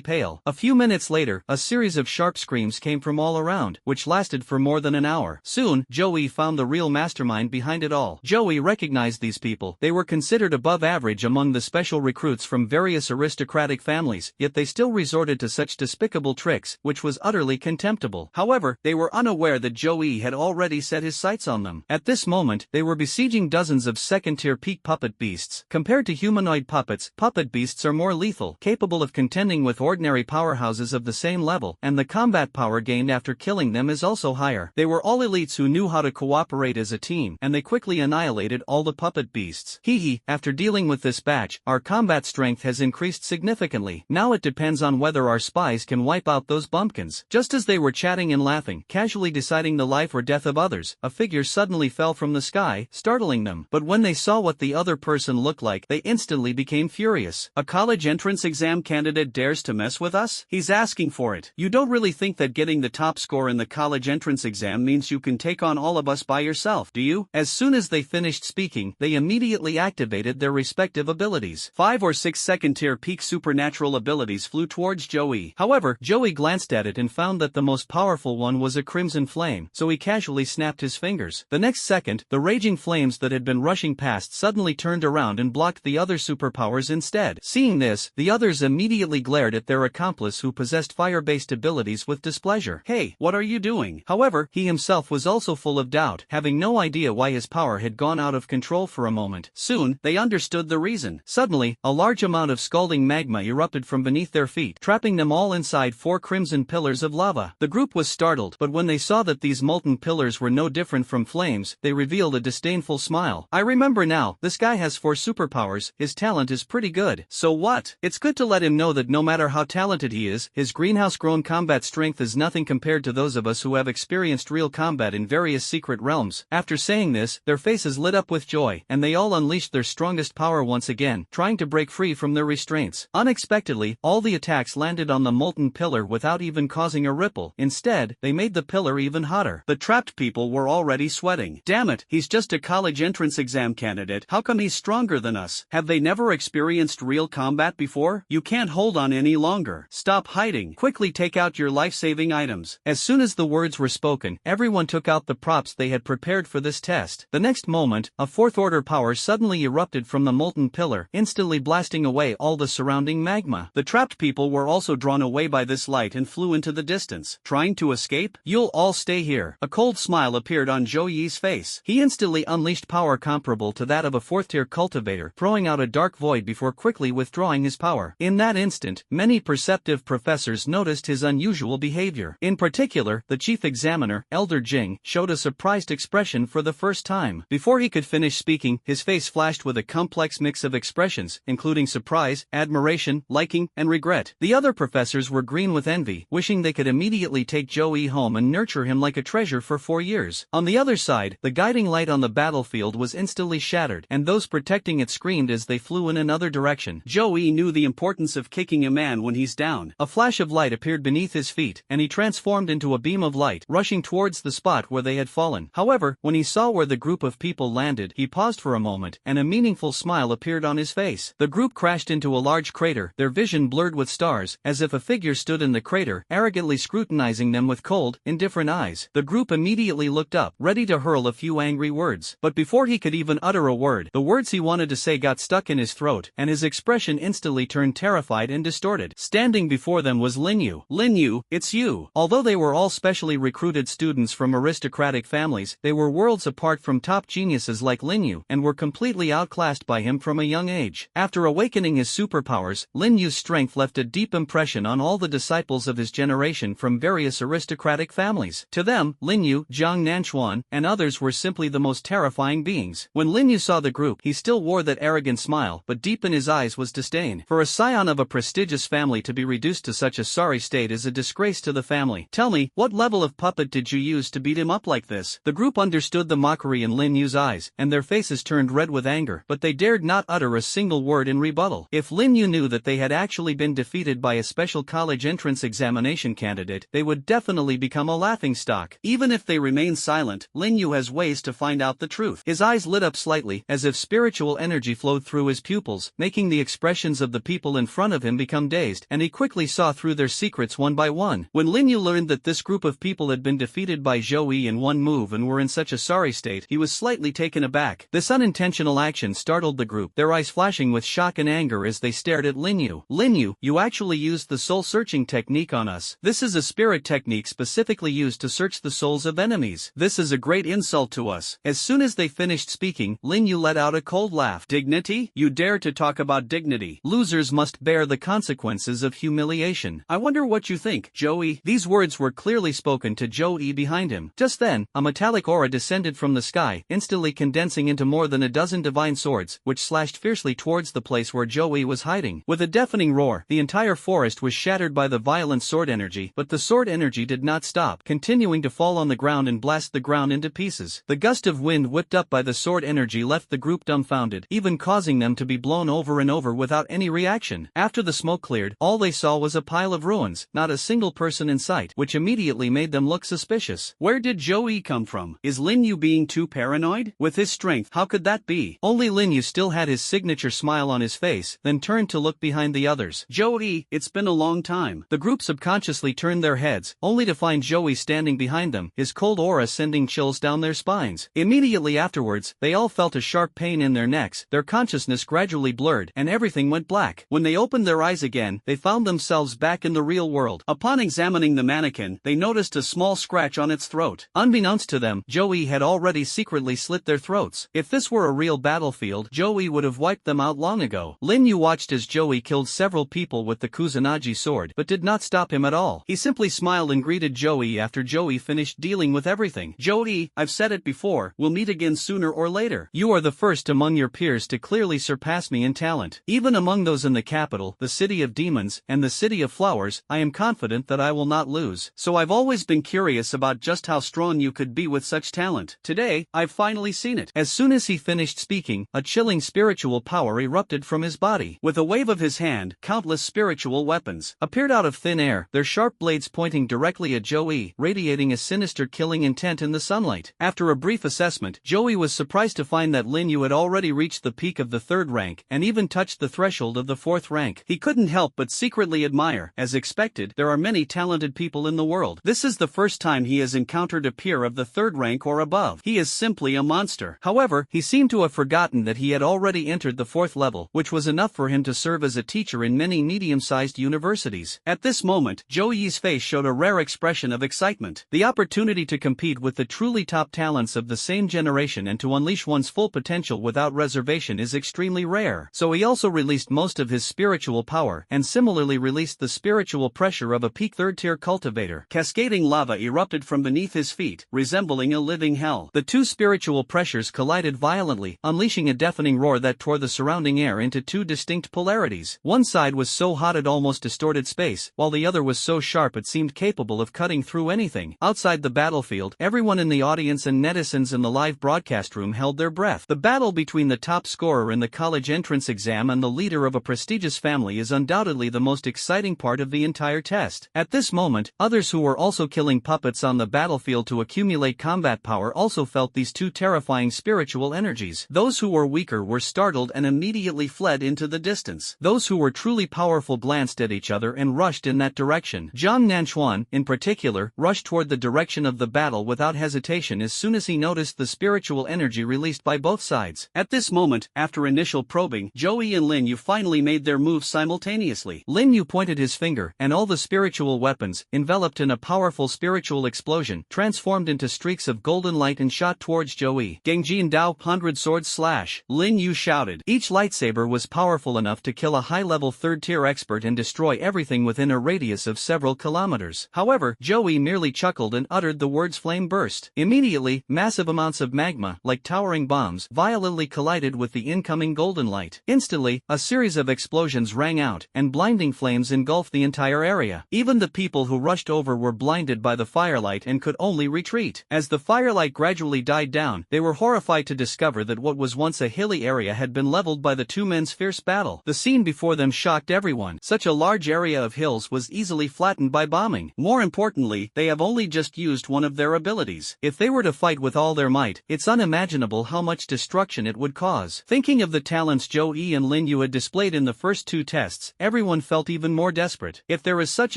pale. A few minutes later, a series of sharp screams came from all around, which lasted for more than an hour. Soon, Joey found the real mastermind behind it all. Joey recognized these people. They were considered above average among the special recruits from various aristocratic families, yet they still resorted to such despicable tricks, which was utterly contemptible. However, they were unaware that Joey had already set his sights on them. At this moment, they were besieging dozens of second-tier peak puppet beasts. Compared to humanoid puppets, puppet beasts are more lethal, capable of contending with ordinary powerhouses of the same level, and the combat power gained after killing them is also higher. They were all elites who knew how to cooperate as a team, and they quickly annihilated all the puppet beasts. After dealing with this batch, our combat strength has increased significantly. Now it depends on whether our spies can wipe out those bumpkins. Just as they were chatting and laughing, casually deciding the life or death of others, a figure suddenly fell from the sky, startling them. But when they saw what the other person looked like, they instantly became furious. A college entrance exam candidate dares to mess with us? He's asking for it. You don't really think that getting the top score in the college entrance exam means you can take on all of us by yourself, do you? As soon as they finished speaking, they immediately activated their respective abilities. 5 or 6 second-tier peak supernatural abilities flew towards Joey. However, Joey glanced at it and found that the most powerful one was a crimson flame, so he casually snapped his fingers. The next second, the raging flames that had been rushing past suddenly turned around and blocked the other superpowers instead. Seeing this, the others immediately glared at their accomplice who possessed fire-based abilities with displeasure. Hey, what are you doing? However, he himself was also full of doubt, having no idea why his power had gone out of control for a moment. Soon, they understood the reason. Suddenly, a large amount of scalding magma erupted from beneath their feet, trapping them all inside 4 crimson pillars of lava. The group was startled, but when they saw that these molten pillars were no different from flames, they revealed a disdainful smile. I remember now, this guy has 4 superpowers, his talent is pretty good. So what? It's good to let him know that no matter how talented he is, his greenhouse-grown combat strength is nothing compared to those of us who have experienced real combat in various secret realms. After saying this, their faces lit up with joy, and they all unleashed their strongest power once again, trying to break free from their restraints. Unexpectedly, all the attacks landed on the molten pillar without even causing a ripple. Instead, they made the pillar even hotter. The trapped people were already sweating. Damn it, he's just a college entrance exam candidate. How come he's stronger than us? Have they never experienced real combat before? You can't hold on any longer. Stop hiding. Quickly take out your life-saving items. As soon as the words were spoken, everyone took out the props they had prepared for this test. The next moment, a fourth-order power suddenly erupted from the molten pillar, instantly blasting away all the surrounding magma. The trapped people were also drawn away by this light and flew into the distance. Trying to escape? You'll all stay here. A cold smile appeared on Zhou Yi's face. He instantly unleashed power comparable to that of a 4th-tier cultivator, throwing out a dark void before quickly withdrawing his power. In that instant, many perceptive professors noticed his unusual behavior. In particular, the chief examiner, Elder Jing, showed a surprised expression for the first time. Before he could finish speaking, his face flashed with a complex mix of expressions, including surprise, admiration, liking, and regret. The other professors were green with envy, wishing they could immediately take Joey home and nurture him like a treasure for 4 years. On the other side, the guiding light on the battlefield was instantly shattered, and those protecting it screamed as they flew in another direction. Joey knew the importance of kicking a man when he's down. A flash of light appeared beneath his feet, and he transformed into a beam of light, rushing towards the spot where they had fallen. However, when he saw where the group of people landed, he paused for a moment, and a meaningful smile appeared on his face. The group crashed into a large crater, their vision blurred with stars, as if a figure stood in the crater, arrogantly scrutinizing them with cold, indifferent eyes. The group immediately looked up, ready to hurl a few angry words. But before he could even utter a word, the words he wanted to say got stuck in his throat, and his expression instantly turned terrified and distorted. Standing before them was Lin Yu. Lin Yu, it's you. Although they were all specially recruited students from aristocratic families, they were worlds apart from top geniuses like Lin Yu, and were completely outclassed by him from a young age. After awakening his superpowers, Lin Yu's strength left a deep impression on all the disciples of his generation from various aristocratic families. To them, Lin Yu, Jiang Nanchuan, and others were simply the most terrifying beings. When Lin Yu saw the group, he still wore that arrogant smile, but deep in his eyes was disdain. For a scion of a prestigious family to be reduced to such a sorry state is a disgrace to the family. Tell me, what level of puppet did you use to beat him up like this? The group understood the mockery in Lin Yu's eyes, and their faces turned red with anger, but they dared not utter a single word in rebuttal. If Lin Yu knew that they had actually been defeated by a special college entrance examination candidate, they would definitely become a laughingstock. Even if they remain silent, Lin Yu has ways to find out the truth. His eyes lit up slightly, as if spiritual energy flowed through his pupils, making the expressions of the people in front of him become dazed, and he quickly saw through their secrets one by one. When Lin Yu learned that this group of people had been defeated by Zhou Yi in one move and were in such a sorry state, he was slightly taken aback. This unintentional action startled the group, their eyes flashing with shock and anger as they stared at Lin Yu. Lin Yu, you actually used the soul-searching technique on us. This is a spirit technique specifically used to search the souls of enemies. This is a great insult to us. As soon as they finished speaking, Lin Yu let out a cold laugh. Dignity? You dare to talk about dignity. Losers must bear the consequences of humiliation. I wonder what you think, Joey. These words were clearly spoken to Zhou Yi behind him. Just then, a metallic aura descended from the sky, instantly condensing into more than a dozen divine swords, which slashed fiercely towards the place where Zhou Yi was hiding. With a deafening roar, the entire forest was shattered by the violent sword energy, but the sword energy did not stop, continuing to fall on the ground and blast the ground into pieces. The gust of wind whipped up by the sword energy left the group dumbfounded, even causing them to to be blown over and over without any reaction. After the smoke cleared, all they saw was a pile of ruins, not a single person in sight, which immediately made them look suspicious. Where did Joey come from? Is Lin Yu being too paranoid? With his strength, how could that be? Only Lin Yu still had his signature smile on his face, then turned to look behind the others. Joey, it's been a long time. The group subconsciously turned their heads, only to find Joey standing behind them, his cold aura sending chills down their spines. Immediately afterwards, they all felt a sharp pain in their necks, their consciousness gradually blurred, and everything went black. When they opened their eyes again, they found themselves back in the real world. Upon examining the mannequin, they noticed a small scratch on its throat. Unbeknownst to them, Joey had already secretly slit their throats. If this were a real battlefield, Joey would have wiped them out long ago. Lin Yu watched as Joey killed several people with the Kusanagi sword, but did not stop him at all. He simply smiled and greeted Joey after Joey finished dealing with everything. Joey, I've said it before, we'll meet again sooner or later. You are the first among your peers to clearly surpass me in talent. Even among those in the capital, the city of demons, and the city of flowers, I am confident that I will not lose. So I've always been curious about just how strong you could be with such talent. Today, I've finally seen it. As soon as he finished speaking, a chilling spiritual power erupted from his body. With a wave of his hand, countless spiritual weapons appeared out of thin air, their sharp blades pointing directly at Joey, radiating a sinister killing intent in the sunlight. After a brief assessment, Joey was surprised to find that Lin Yu had already reached the peak of the 3rd rank, and even touched the threshold of the 4th rank. He couldn't help but secretly admire. As expected, there are many talented people in the world. This is the first time he has encountered a peer of the 3rd rank or above. He is simply a monster. However, he seemed to have forgotten that he had already entered the 4th level, which was enough for him to serve as a teacher in many medium-sized universities. At this moment, Joey's face showed a rare expression of excitement. The opportunity to compete with the truly top talents of the same generation and to unleash one's full potential without reservation is extremely rare. So he also released most of his spiritual power, and similarly released the spiritual pressure of a peak 3rd-tier cultivator. Cascading lava erupted from beneath his feet, resembling a living hell. The two spiritual pressures collided violently, unleashing a deafening roar that tore the surrounding air into two distinct polarities. One side was so hot it almost distorted space, while the other was so sharp it seemed capable of cutting through anything. Outside the battlefield, everyone in the audience and netizens in the live broadcast room held their breath. The battle between the top scorer in the college entrance exam and the leader of a prestigious family is undoubtedly the most exciting part of the entire test. At this moment, others who were also killing puppets on the battlefield to accumulate combat power also felt these two terrifying spiritual energies. Those who were weaker were startled and immediately fled into the distance. Those who were truly powerful glanced at each other and rushed in that direction. Zhang Nanchuan, in particular, rushed toward the direction of the battle without hesitation as soon as he noticed the spiritual energy released by both sides. At this moment, after initial probing, Joey and Lin Yu finally made their moves simultaneously. Lin Yu pointed his finger, and all the spiritual weapons, enveloped in a powerful spiritual explosion, transformed into streaks of golden light and shot towards Joey. Gengjin Dao 100 Sword Slash, Lin Yu shouted. Each lightsaber was powerful enough to kill a high-level 3rd-tier expert and destroy everything within a radius of several kilometers. However, Joey merely chuckled and uttered the words flame burst. Immediately, massive amounts of magma, like towering bombs, violently collided with the incoming golden light. Instantly, a series of explosions rang out, and blinding flames engulfed the entire area. Even the people who rushed over were blinded by the firelight and could only retreat. As the firelight gradually died down, they were horrified to discover that what was once a hilly area had been leveled by the two men's fierce battle. The scene before them shocked everyone. Such a large area of hills was easily flattened by bombing. More importantly, they have only just used one of their abilities. If they were to fight with all their might, it's unimaginable how much destruction it would cause. Thinking of the talents Joey and Lin Yu had displayed in the first two tests, everyone felt even more desperate. If there is such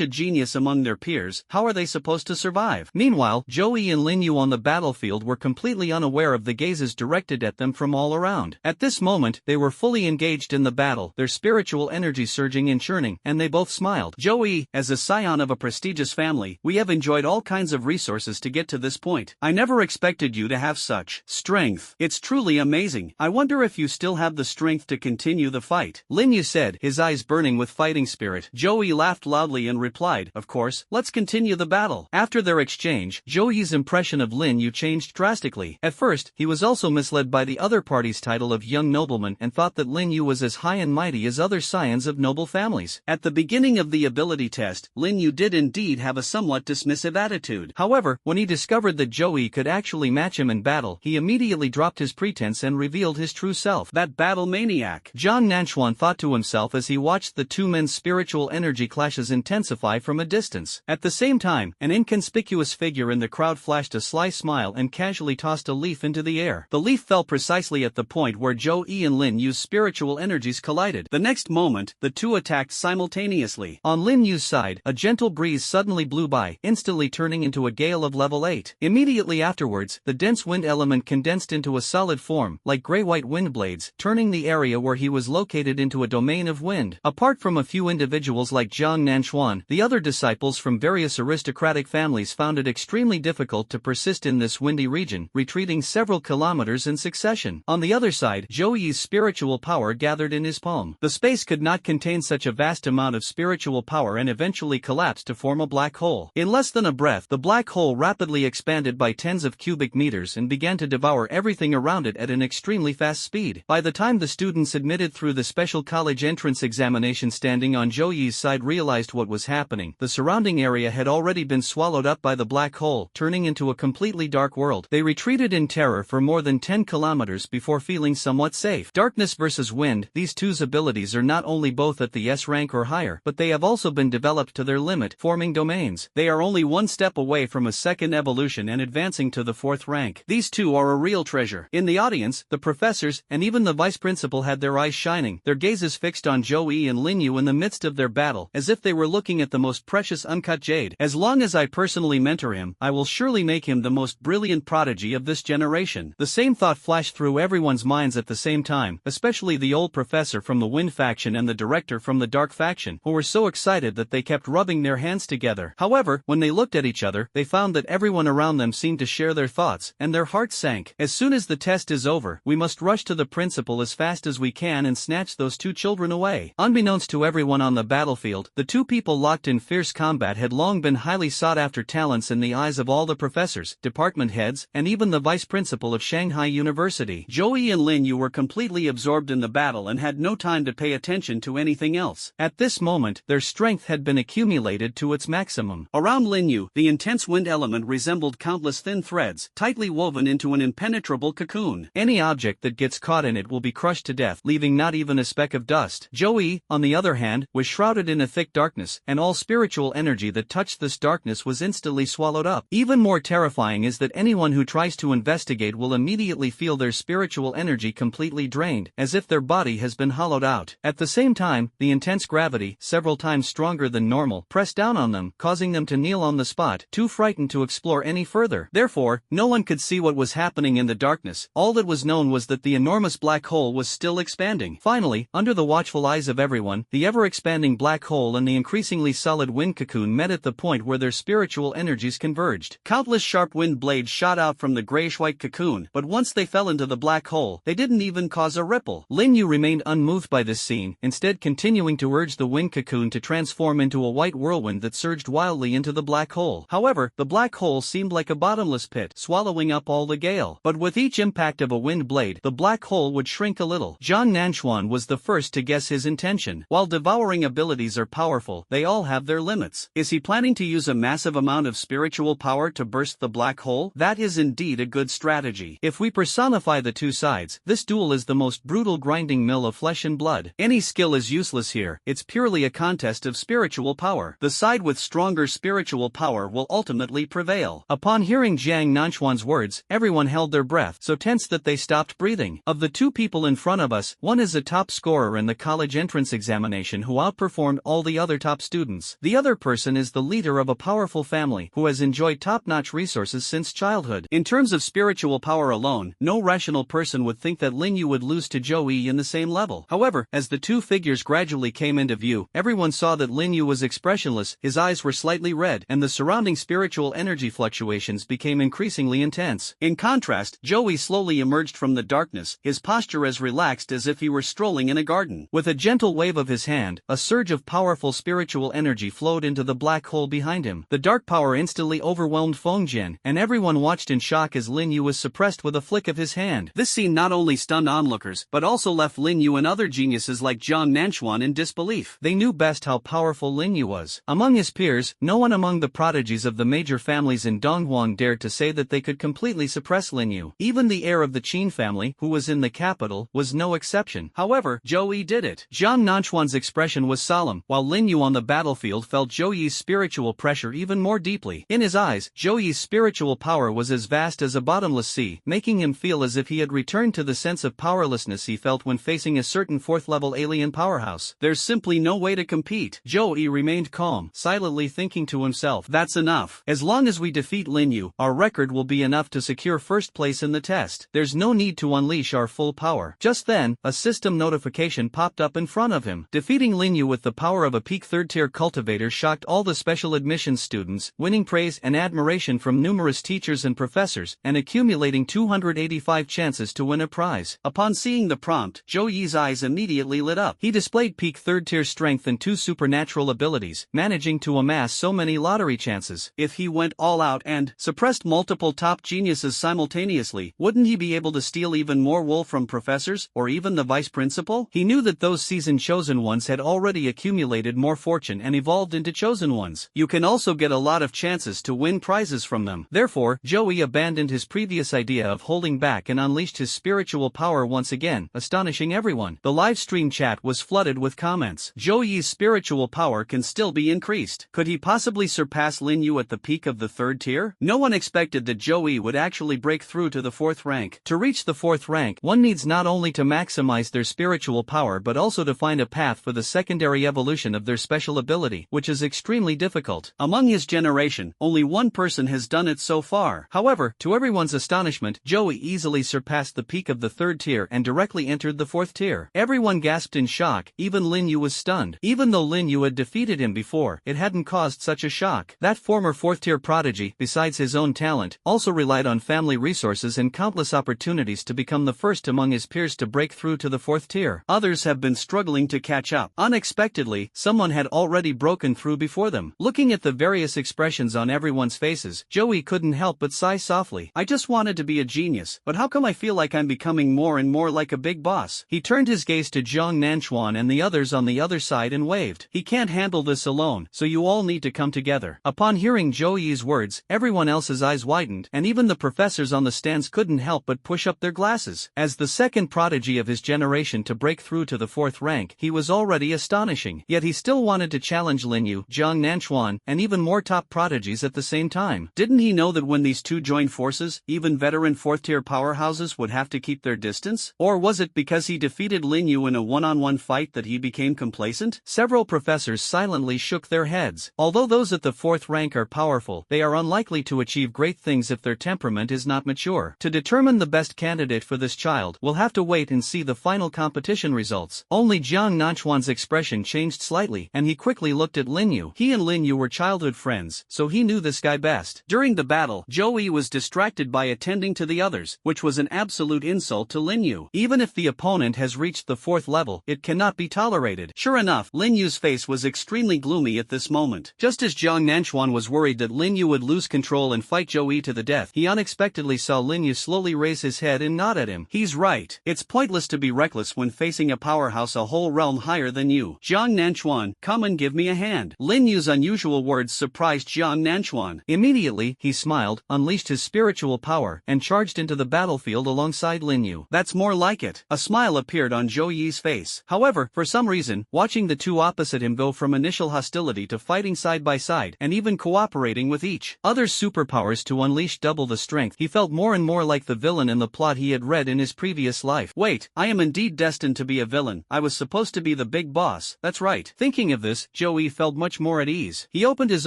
a genius among their peers, how are they supposed to survive? Meanwhile, Joey and Lin Yu on the battlefield were completely unaware of the gazes directed at them from all around. At this moment, they were fully engaged in the battle, their spiritual energy surging and churning, and they both smiled. Joey, as a scion of a prestigious family, we have enjoyed all kinds of resources to get to this point. I never expected you to have such strength. It's truly amazing. I wonder if you still have the strength to continue the fight. Lin Yu said, his eyes burning with fighting spirit. Joey laughed loudly and replied, of course, let's continue the battle. After their exchange, Joey's impression of Lin Yu changed drastically. At first, he was also misled by the other party's title of young nobleman and thought that Lin Yu was as high and mighty as other scions of noble families. At the beginning of the ability test, Lin Yu did indeed have a somewhat dismissive attitude. However, when he discovered that Joey could actually match him in battle, he immediately dropped his pretense and revealed his true self. That battle battle maniac. Jiang Nanchuan thought to himself as he watched the two men's spiritual energy clashes intensify from a distance. At the same time, an inconspicuous figure in the crowd flashed a sly smile and casually tossed a leaf into the air. The leaf fell precisely at the point where Zhou Yi and Lin Yu's spiritual energies collided. The next moment, the two attacked simultaneously. On Lin Yu's side, a gentle breeze suddenly blew by, instantly turning into a gale of level 8. Immediately afterwards, the dense wind element condensed into a solid form, like gray-white wind blades, turning the area where he was located into a domain of wind. Apart from a few individuals like Jiang Nanchuan, the other disciples from various aristocratic families found it extremely difficult to persist in this windy region, retreating several kilometers in succession. On the other side, Zhou Yi's spiritual power gathered in his palm. The space could not contain such a vast amount of spiritual power and eventually collapsed to form a black hole. In less than a breath, the black hole rapidly expanded by tens of cubic meters and began to devour everything around it at an extremely fast speed. By the time the students admitted through the special college entrance examination standing on Zhou Yi's side realized what was happening, the surrounding area had already been swallowed up by the black hole, turning into a completely dark world. They retreated in terror for more than 10 kilometers before feeling somewhat safe. Darkness versus wind, these two's abilities are not only both at the S rank or higher, but they have also been developed to their limit, forming domains. They are only one step away from a second evolution and advancing to the 4th rank. These two are a real treasure. In the audience, the professors, and even the vice principal had their eyes shining, their gazes fixed on Zhou Yi and Lin Yu in the midst of their battle, as if they were looking at the most precious uncut jade. As long as I personally mentor him, I will surely make him the most brilliant prodigy of this generation. The same thought flashed through everyone's minds at the same time, especially the old professor from the Wind faction and the director from the Dark faction, who were so excited that they kept rubbing their hands together. However, when they looked at each other, they found that everyone around them seemed to share their thoughts, and their hearts sank. As soon as the test is over, we must rush to the principal as fast as we can and snatch those two children away. Unbeknownst to everyone on the battlefield, the two people locked in fierce combat had long been highly sought-after talents in the eyes of all the professors, department heads, and even the vice principal of Shanghai University. Zhou Yi and Lin Yu were completely absorbed in the battle and had no time to pay attention to anything else. At this moment, their strength had been accumulated to its maximum. Around Lin Yu, the intense wind element resembled countless thin threads, tightly woven into an impenetrable cocoon. Any object that gets caught in it will be crushed to death, leaving not even a speck of dust. Zhou Yi, on the other hand, was shrouded in a thick darkness, and all spiritual energy that touched this darkness was instantly swallowed up. Even more terrifying is that anyone who tries to investigate will immediately feel their spiritual energy completely drained, as if their body has been hollowed out. At the same time, the intense gravity, several times stronger than normal, pressed down on them, causing them to kneel on the spot, too frightened to explore any further. Therefore, no one could see what was happening in the darkness. All that was known was that the enormous black hole was still expanding. Finally, under the watchful eyes of everyone, the ever-expanding black hole and the increasingly solid wind cocoon met at the point where their spiritual energies converged. Countless sharp wind blades shot out from the grayish-white cocoon, but once they fell into the black hole, they didn't even cause a ripple. Lin Yu remained unmoved by this scene, instead continuing to urge the wind cocoon to transform into a white whirlwind that surged wildly into the black hole. However, the black hole seemed like a bottomless pit, swallowing up all the gale. But with each impact of a wind blade, the black hole would shrink a little. Jiang Nanchuan was the first to guess his intention. While devouring abilities are powerful, they all have their limits. Is he planning to use a massive amount of spiritual power to burst the black hole? That is indeed a good strategy. If we personify the two sides, this duel is the most brutal grinding mill of flesh and blood. Any skill is useless here, it's purely a contest of spiritual power. The side with stronger spiritual power will ultimately prevail. Upon hearing Jiang Nanchuan's words, everyone held their breath, so tense that they stopped breathing. Of the two people in front of us, one is a top scorer in the college entrance examination who outperformed all the other top students. The other person is the leader of a powerful family who has enjoyed top-notch resources since childhood. In terms of spiritual power alone, no rational person would think that Lin Yu would lose to Zhou Yi in the same level. However, as the two figures gradually came into view, everyone saw that Lin Yu was expressionless, his eyes were slightly red, and the surrounding spiritual energy fluctuations became increasingly intense. In contrast, Zhou Yi slowly emerged from the darkness, his posture as relaxed as if he were strolling in a garden. With a gentle wave of his hand, a surge of powerful spiritual energy flowed into the black hole behind him. The dark power instantly overwhelmed Feng Jian, and everyone watched in shock as Lin Yu was suppressed with a flick of his hand. This scene not only stunned onlookers, but also left Lin Yu and other geniuses like Jiang Nanchuan in disbelief. They knew best how powerful Lin Yu was. Among his peers, no one among the prodigies of the major families in Donghuang dared to say that they could completely suppress Lin Yu. Even the heir of the Qin family, who was in the capital, was no exception. However, Zhou Yi did it. Jiang Nanchuan's expression was solemn, while Lin Yu on the battlefield felt Zhou Yi's spiritual pressure even more deeply. In his eyes, Zhou Yi's spiritual power was as vast as a bottomless sea, making him feel as if he had returned to the sense of powerlessness he felt when facing a certain fourth-level alien powerhouse. There's simply no way to compete. Zhou Yi remained calm, silently thinking to himself, that's enough. As long as we defeat Lin Yu, our record will be enough to secure first place in the test. There's no need to unleash our full power. Just then, a system notification popped up in front of him. Defeating Lin Yu with the power of a peak third-tier cultivator shocked all the special admissions students, winning praise and admiration from numerous teachers and professors, and accumulating 285 chances to win a prize. Upon seeing the prompt, Zhou Yi's eyes immediately lit up. He displayed peak third-tier strength and 2 supernatural abilities, managing to amass so many lottery chances. If he went all out and suppressed multiple top geniuses simultaneously, wouldn't he be able to steal even more wool from professors, or even the vice principal? He knew that those seasoned chosen ones had already accumulated more fortune and evolved into chosen ones. You can also get a lot of chances to win prizes from them. Therefore, Zhou Yi abandoned his previous idea of holding back and unleashed his spiritual power once again, astonishing everyone. The live stream chat was flooded with comments. Zhou Yi's spiritual power can still be increased. Could he possibly surpass Lin Yu at the peak of the third tier? No one expected that Zhou Yi would actually break through to the 4th rank. To reach the 4th rank, one needs not only to maximize their spiritual power but also to find a path for the secondary evolution of their special ability, which is extremely difficult. Among his generation, only one person has done it so far. However, to everyone's astonishment, Zhou Yi easily surpassed the peak of the 3rd tier and directly entered the 4th tier. Everyone gasped in shock, even Lin Yu was stunned. Even though Lin Yu had defeated him before, it hadn't caused such a shock. That former 4th tier prodigy, besides his own talent, also relied on family resources and countless opportunities to become the first among his peers to break through to the 4th tier. Others have been struggling to catch up. Unexpectedly, someone had already broken through before them. Looking at the various expressions on everyone's faces, Zhou Yi couldn't help but sigh softly. I just wanted to be a genius, but how come I feel like I'm becoming more and more like a big boss? He turned his gaze to Jiang Nanchuan and the others on the other side and waved. He can't handle this alone, so you all need to come together. Upon hearing Zhou Yi's words, everyone else's eyes widened, and even the professors on the stands couldn't help but push up their glasses. As the second prodigy of his generation to break through to the 4th rank, he was already astonishing. Yet he still wanted to challenge Lin Yu, Jiang Nanchuan, and even more top prodigies at the same time. Didn't he know that when these two joined forces, even veteran 4th-tier powerhouses would have to keep their distance? Or was it because he defeated Lin Yu in a one-on-one fight that he became complacent? Several professors silently shook their heads. Although those at the 4th rank are powerful, they are unlikely to achieve great things if their temperament is not mature. To determine the best candidate for this child, we'll have to wait and see the final competition results. Only Jiang Nanchuan's expression changed slightly, and he quickly looked at Lin Yu. He and Lin Yu were childhood friends, so he knew this guy best. During the battle, Zhou Yi was distracted by attending to the others, which was an absolute insult to Lin Yu. Even if the opponent has reached the 4th level, it cannot be tolerated. Sure enough, Lin Yu's face was extremely gloomy at this moment. Just as Jiang Nanchuan was worried that Lin Yu would lose control and fight Zhou Yi to the death, he unexpectedly saw Lin Yu slowly raise his head and nod at him. He's right. It's pointless to be reckless when facing a powerhouse a whole realm higher than you. Jiang Nanchuan, come and give me a hand. Lin Yu's unusual words surprised Jiang Nanchuan. Immediately, he smiled, unleashed his spiritual power, and charged into the battlefield alongside Lin Yu. That's more like it. A smile appeared on Zhou Yi's face. However, for some reason, watching the two opposite him go from initial hostility to fighting side by side, and even cooperating with each other's superpowers to unleash double the strength, he felt more and more like the villain in the plot he had read in his previous life. Wait, I am indeed destined to be a villain. I was supposed to be the big boss. That's right. Thinking of this, Zhou Yi felt much more at ease. He opened his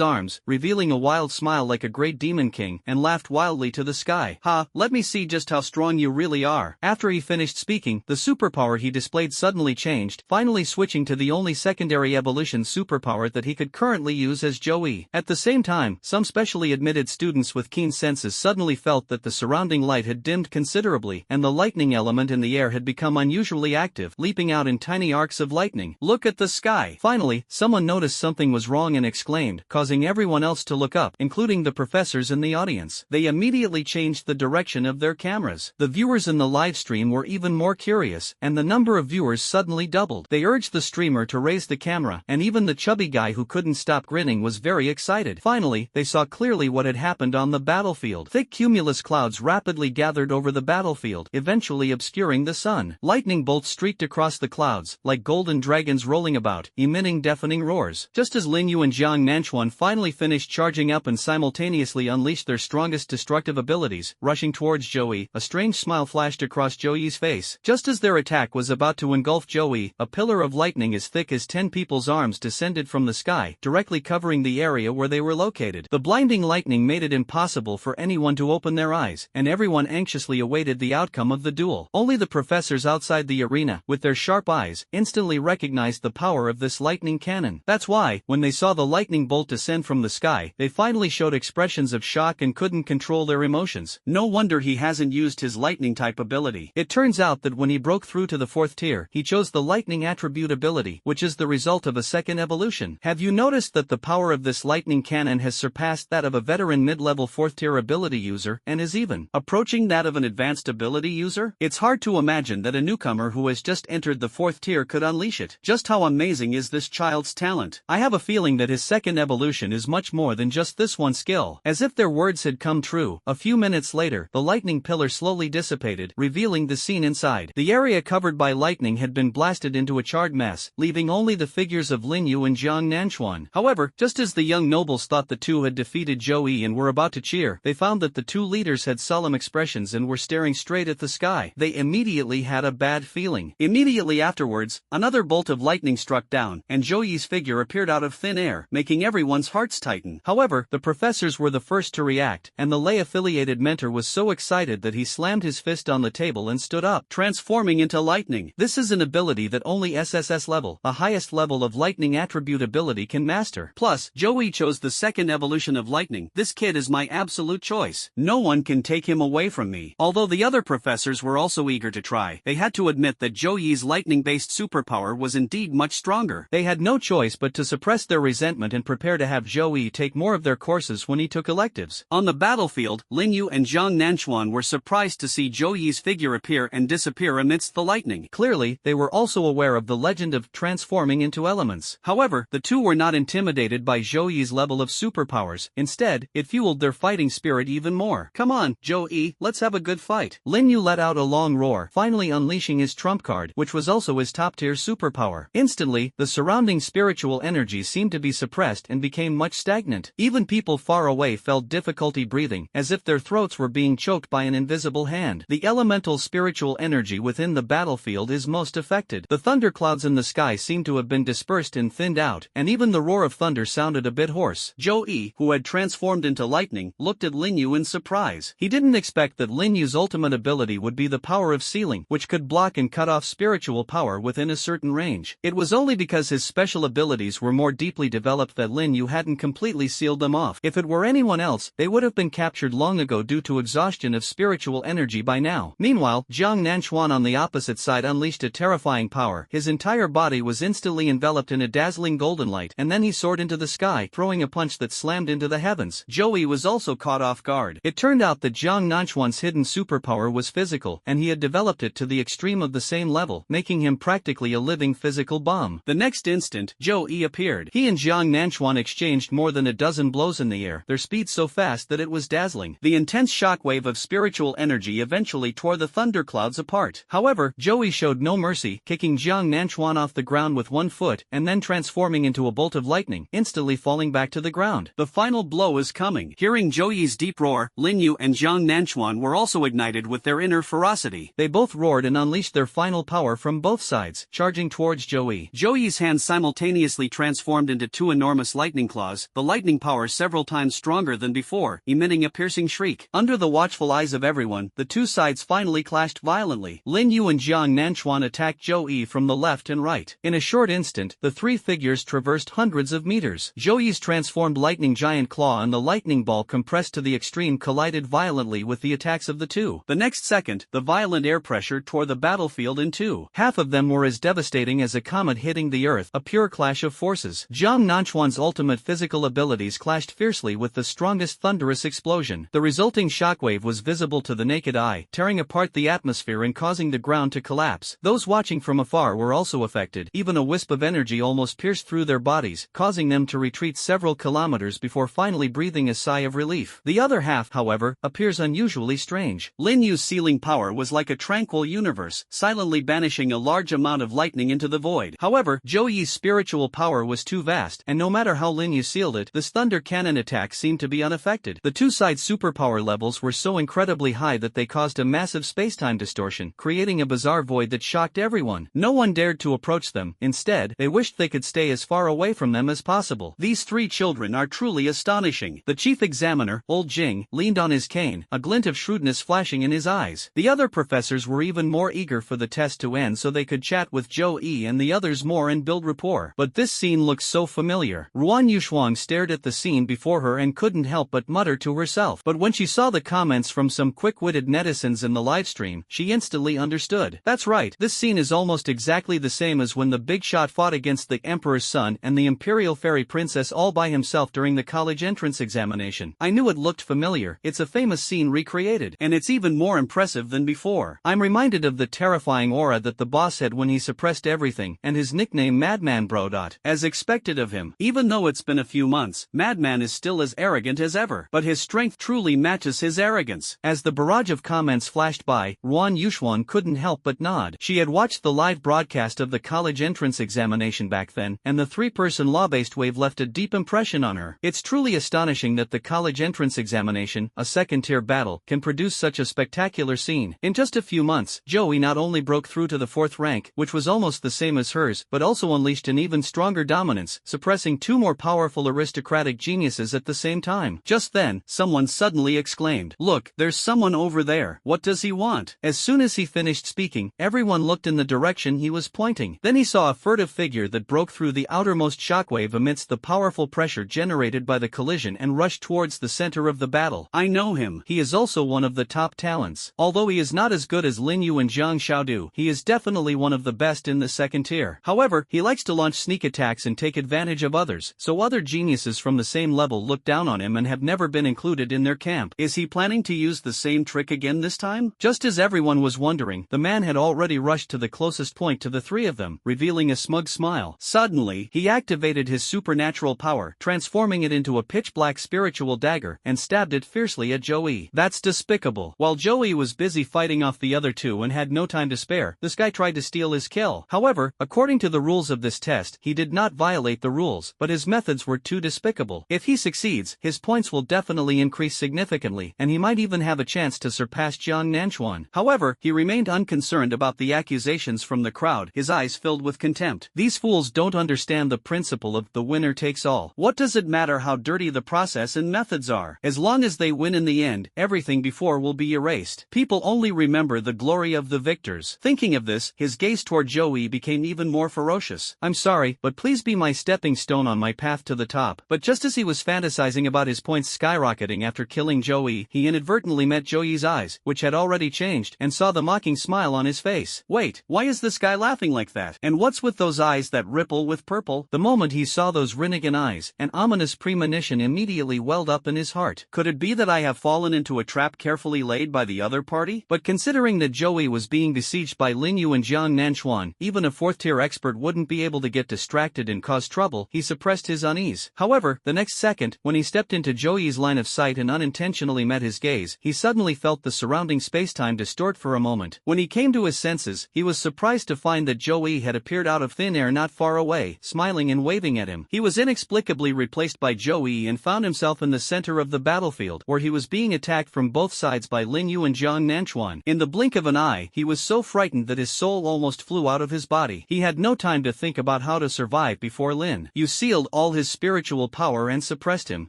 arms, revealing a wild smile like a great demon king, and laughed wildly to the sky. Ha, let me see just how strong you really are. After he finished speaking, the superpower he displayed suddenly changed, finally switching to the only secondary evolution superpower that he could currently use as Zhou Yi. At the same time, some specially admitted students with keen senses suddenly felt that the surrounding light had dimmed considerably, and the lightning element in the air had become unusually active, leaping out in tiny arcs of lightning. Look at the sky! Finally, someone noticed something was wrong and exclaimed, causing everyone else to look up, including the professors in the audience. They immediately changed the direction of their cameras. The viewers in the live stream were even more curious, and the number of viewers suddenly doubled. They urged the streamer to raise the camera, and even the chubby guy who couldn't stop grinning was very excited. Finally, they saw clearly what had happened on the battlefield. Thick cumulus clouds rapidly gathered over the battlefield, eventually obscuring obscuring the sun. Lightning bolts streaked across the clouds, like golden dragons rolling about, emitting deafening roars. Just as Lin Yu and Jiang Nanchuan finally finished charging up and simultaneously unleashed their strongest destructive abilities, rushing towards Zhou Yi, a strange smile flashed across Zhou Yi's face. Just as their attack was about to engulf Zhou Yi, a pillar of lightning as thick as 10 people's arms descended from the sky, directly covering the area where they were located. The blinding lightning made it impossible for anyone to open their eyes, and everyone anxiously awaited the outcome of the duel. Only the professors outside the arena, with their sharp eyes, instantly recognized the power of this lightning cannon. That's why, when they saw the lightning bolt descend from the sky, they finally showed expressions of shock and couldn't control their emotions. No wonder he hasn't used his lightning type ability. It turns out that when he broke through to the 4th tier, he chose the lightning attribute ability, which is the result of a second evolution. Have you noticed that the power of this lightning cannon has surpassed that of a veteran mid-level 4th tier ability user, and is even approaching that of an advanced ability user? It's hard to imagine that a newcomer who has just entered the 4th tier could unleash it. Just how amazing is this child's talent? I have a feeling that his second evolution is much more than just this one skill. As if their words had come true, a few minutes later, the lightning pillar slowly dissipated, revealing the scene inside. The area covered by lightning had been blasted into a charred mess, leaving only the figures of Lin Yu and Jiang Nanchuan. However, just as the young nobles thought the two had defeated Zhou Yi and were about to cheer, they found that the two leaders had solemn expressions and were staring straight at the sky. They immediately had a bad feeling. Immediately afterwards, another bolt of lightning struck down, and Zhou Yi's figure appeared out of thin air, making everyone's hearts tighten. However, the professors were the first to react, and the lay-affiliated mentor was so excited that he slammed his fist on the table and stood up, transforming into lightning. This is an ability that only SSS level, the highest level of lightning attribute ability, can master. Plus, Zhou Yi chose the second evolution of lightning. This kid is my absolute choice. No one can take him away from me. Although the other professors were also eager to try, they had to admit that Zhou Yi's lightning-based superpower was indeed much stronger. They had no choice but to suppress their resentment and prepare to have Zhou Yi take more of their courses when he took electives. On the battlefield, Lin Yu and Jiang Nanchuan were surprised to see Zhou Yi's figure appear and disappear amidst the lightning. Clearly, they were also aware of the legend of transforming into elements. However, the two were not intimidated by Zhou Yi's level of superpowers. Instead, it fueled their fighting spirit even more. Come on, Zhou Yi, let's have a good fight. Lin Yu let out a long roar, finally unleashing his trump card, which was also his top-tier superpower. Instantly, the surrounding spiritual energy seemed to be suppressed and became much stagnant. Even people far away felt difficulty breathing, as if their throats were being choked by an invisible hand. The elemental spiritual energy within the battlefield is most affected. The thunderclouds in the sky seemed to have been dispersed and thinned out, and even the roar of thunder sounded a bit hoarse. Zhou Yi, who had transformed into lightning, looked at Lin Yu in surprise. He didn't expect that Lin Yu's ultimate ability would be the power of sealing, which could block and cut off spiritual power within a certain range. It was only because his special abilities were more deeply developed that Lin Yu hadn't completely sealed them off. If it were anyone else, they would have been captured long ago due to exhaustion of spiritual energy by now. Meanwhile, Jiang Nanchuan on the opposite side unleashed a terrifying power. His entire body was instantly enveloped in a dazzling golden light, and then he soared into the sky, throwing a punch that slammed into the heavens. Zhou Yi was also caught off guard. It turned out that Jiang Nanchuan's hidden superpower was physical, and he had developed it to the extreme of the same level, making him practically a living physical bomb. The next instant, Zhou Yi appeared. He and Jiang Nanchuan exchanged more than a dozen blows in the air, their speed so fast that it was dazzling. The intense shockwave of spiritual energy eventually tore the thunderclouds apart. However, Zhou Yi showed no mercy, kicking Jiang Nanchuan off the ground with one foot, and then transforming into a bolt of lightning, instantly falling back to the ground. The final blow is coming. Hearing Zhou Yi's deep roar, Lin Yu and Jiang Nanchuan were also ignited with their inner ferocity. They both roared and unleashed their final power from both sides, charging towards Zhou Yi. Zhou Yi's hands simultaneously transformed into two enormous lightning claws, the lightning power several times stronger than before, emitting a piercing shriek. Under the watchful eyes of everyone, the two sides finally clashed violently. Lin Yu and Jiang Nanchuan attacked Zhou Yi from the left and right. In a short instant, the three figures traversed hundreds of meters. Zhou Yi's transformed lightning giant claw and the lightning ball compressed to the extreme collided violently with the attacks of the two. The next second, the violent air pressure tore the battlefield in two. Half of them were as devastating as a comet hitting the earth, a pure clash of forces. Jiang Nanchuan's ultimate physical abilities clashed fiercely with the strongest thunderous explosion. The resulting shockwave was visible to the naked eye, tearing apart the atmosphere and causing the ground to collapse. Those watching from afar were also affected. Even a wisp of energy almost pierced through their bodies, causing them to retreat several kilometers before finally breathing a sigh of relief. The other half, however, appears unusually strange. Lin Yu's sealing power was like a a tranquil universe, silently banishing a large amount of lightning into the void. However, Zhou Yi's spiritual power was too vast, and no matter how Lin Yu sealed it, this thunder cannon attack seemed to be unaffected. The two sides' superpower levels were so incredibly high that they caused a massive spacetime distortion, creating a bizarre void that shocked everyone. No one dared to approach them. Instead, they wished they could stay as far away from them as possible. These three children are truly astonishing. The chief examiner, old Jing, leaned on his cane, a glint of shrewdness flashing in his eyes. The other professors were even more eager for the test to end so they could chat with Zhou Yi and the others more and build rapport. But this scene looks so familiar. Ruan Yushuang stared at the scene before her and couldn't help but mutter to herself. But when she saw the comments from some quick-witted netizens in the livestream, she instantly understood. That's right, this scene is almost exactly the same as when the big shot fought against the Emperor's son and the Imperial Fairy Princess all by himself during the college entrance examination. I knew it looked familiar. It's a famous scene recreated, and it's even more impressive than before. I'm reminded of the terrifying aura that the boss had when he suppressed everything, and his nickname Madman Bro. As expected of him. Even though it's been a few months, Madman is still as arrogant as ever, but his strength truly matches his arrogance. As the barrage of comments flashed by, Ruan Yushuan couldn't help but nod. She had watched the live broadcast of the college entrance examination back then, and the three-person law-based wave left a deep impression on her. It's truly astonishing that the college entrance examination, a second-tier battle, can produce such a spectacular scene. In just a few months, Zhou Yi not only broke through to the 4th rank, which was almost the same as hers, but also unleashed an even stronger dominance, suppressing two more powerful aristocratic geniuses at the same time. Just then, someone suddenly exclaimed, "Look, there's someone over there. What does he want?" As soon as he finished speaking, everyone looked in the direction he was pointing. Then he saw a furtive figure that broke through the outermost shockwave amidst the powerful pressure generated by the collision and rushed towards the center of the battle. I know him. He is also one of the top talents. Although he is not as good as Lin Yu and Zhang Xiaodu, he is definitely one of the best in the second tier. However, he likes to launch sneak attacks and take advantage of others, so other geniuses from the same level look down on him and have never been included in their camp. Is he planning to use the same trick again this time? Just as everyone was wondering, the man had already rushed to the closest point to the three of them, revealing a smug smile. Suddenly, he activated his supernatural power, transforming it into a pitch-black spiritual dagger, and stabbed it fiercely at Zhou Yi. That's despicable. While Zhou Yi was busy fighting off the other two and had no time to spare, this guy tried to steal his kill. However, according to the rules of this test, he did not violate the rules, but his methods were too despicable. If he succeeds, his points will definitely increase significantly, and he might even have a chance to surpass Jiang Nanchuan. However, he remained unconcerned about the accusations from the crowd, his eyes filled with contempt. These fools don't understand the principle of the winner takes all. What does it matter how dirty the process and methods are? As long as they win in the end, everything before will be erased. People only remember the glory of the victors. Thinking of this, his gaze toward Zhou Yi became even more ferocious. I'm sorry, but please be my stepping stone on my path to the top. But just as he was fantasizing about his points skyrocketing after killing Zhou Yi, he inadvertently met Zhou Yi's eyes, which had already changed, and saw the mocking smile on his face. Wait, why is this guy laughing like that? And what's with those eyes that ripple with purple? The moment he saw those Rinnegan eyes, an ominous premonition immediately welled up in his heart. Could it be that I have fallen into a trap carefully laid by the other party? But considering that Zhou Yi was being besieged by Lin Yu and Jiang Nanchuan, even a 4th-tier expert wouldn't be able to get distracted and cause trouble. He suppressed his unease. However, the next second, when he stepped into Zhou Yi's line of sight and unintentionally met his gaze, he suddenly felt the surrounding spacetime distort for a moment. When he came to his senses, he was surprised to find that Zhou Yi had appeared out of thin air not far away, smiling and waving at him. He was inexplicably replaced by Zhou Yi and found himself in the center of the battlefield, where he was being attacked from both sides by Lin Yu and Jiang Nanchuan. In the blink of an eye, he was so frightened that his soul almost flew out of his body. He had no time to think about how to survive before Lin Yu sealed all his spiritual power and suppressed him.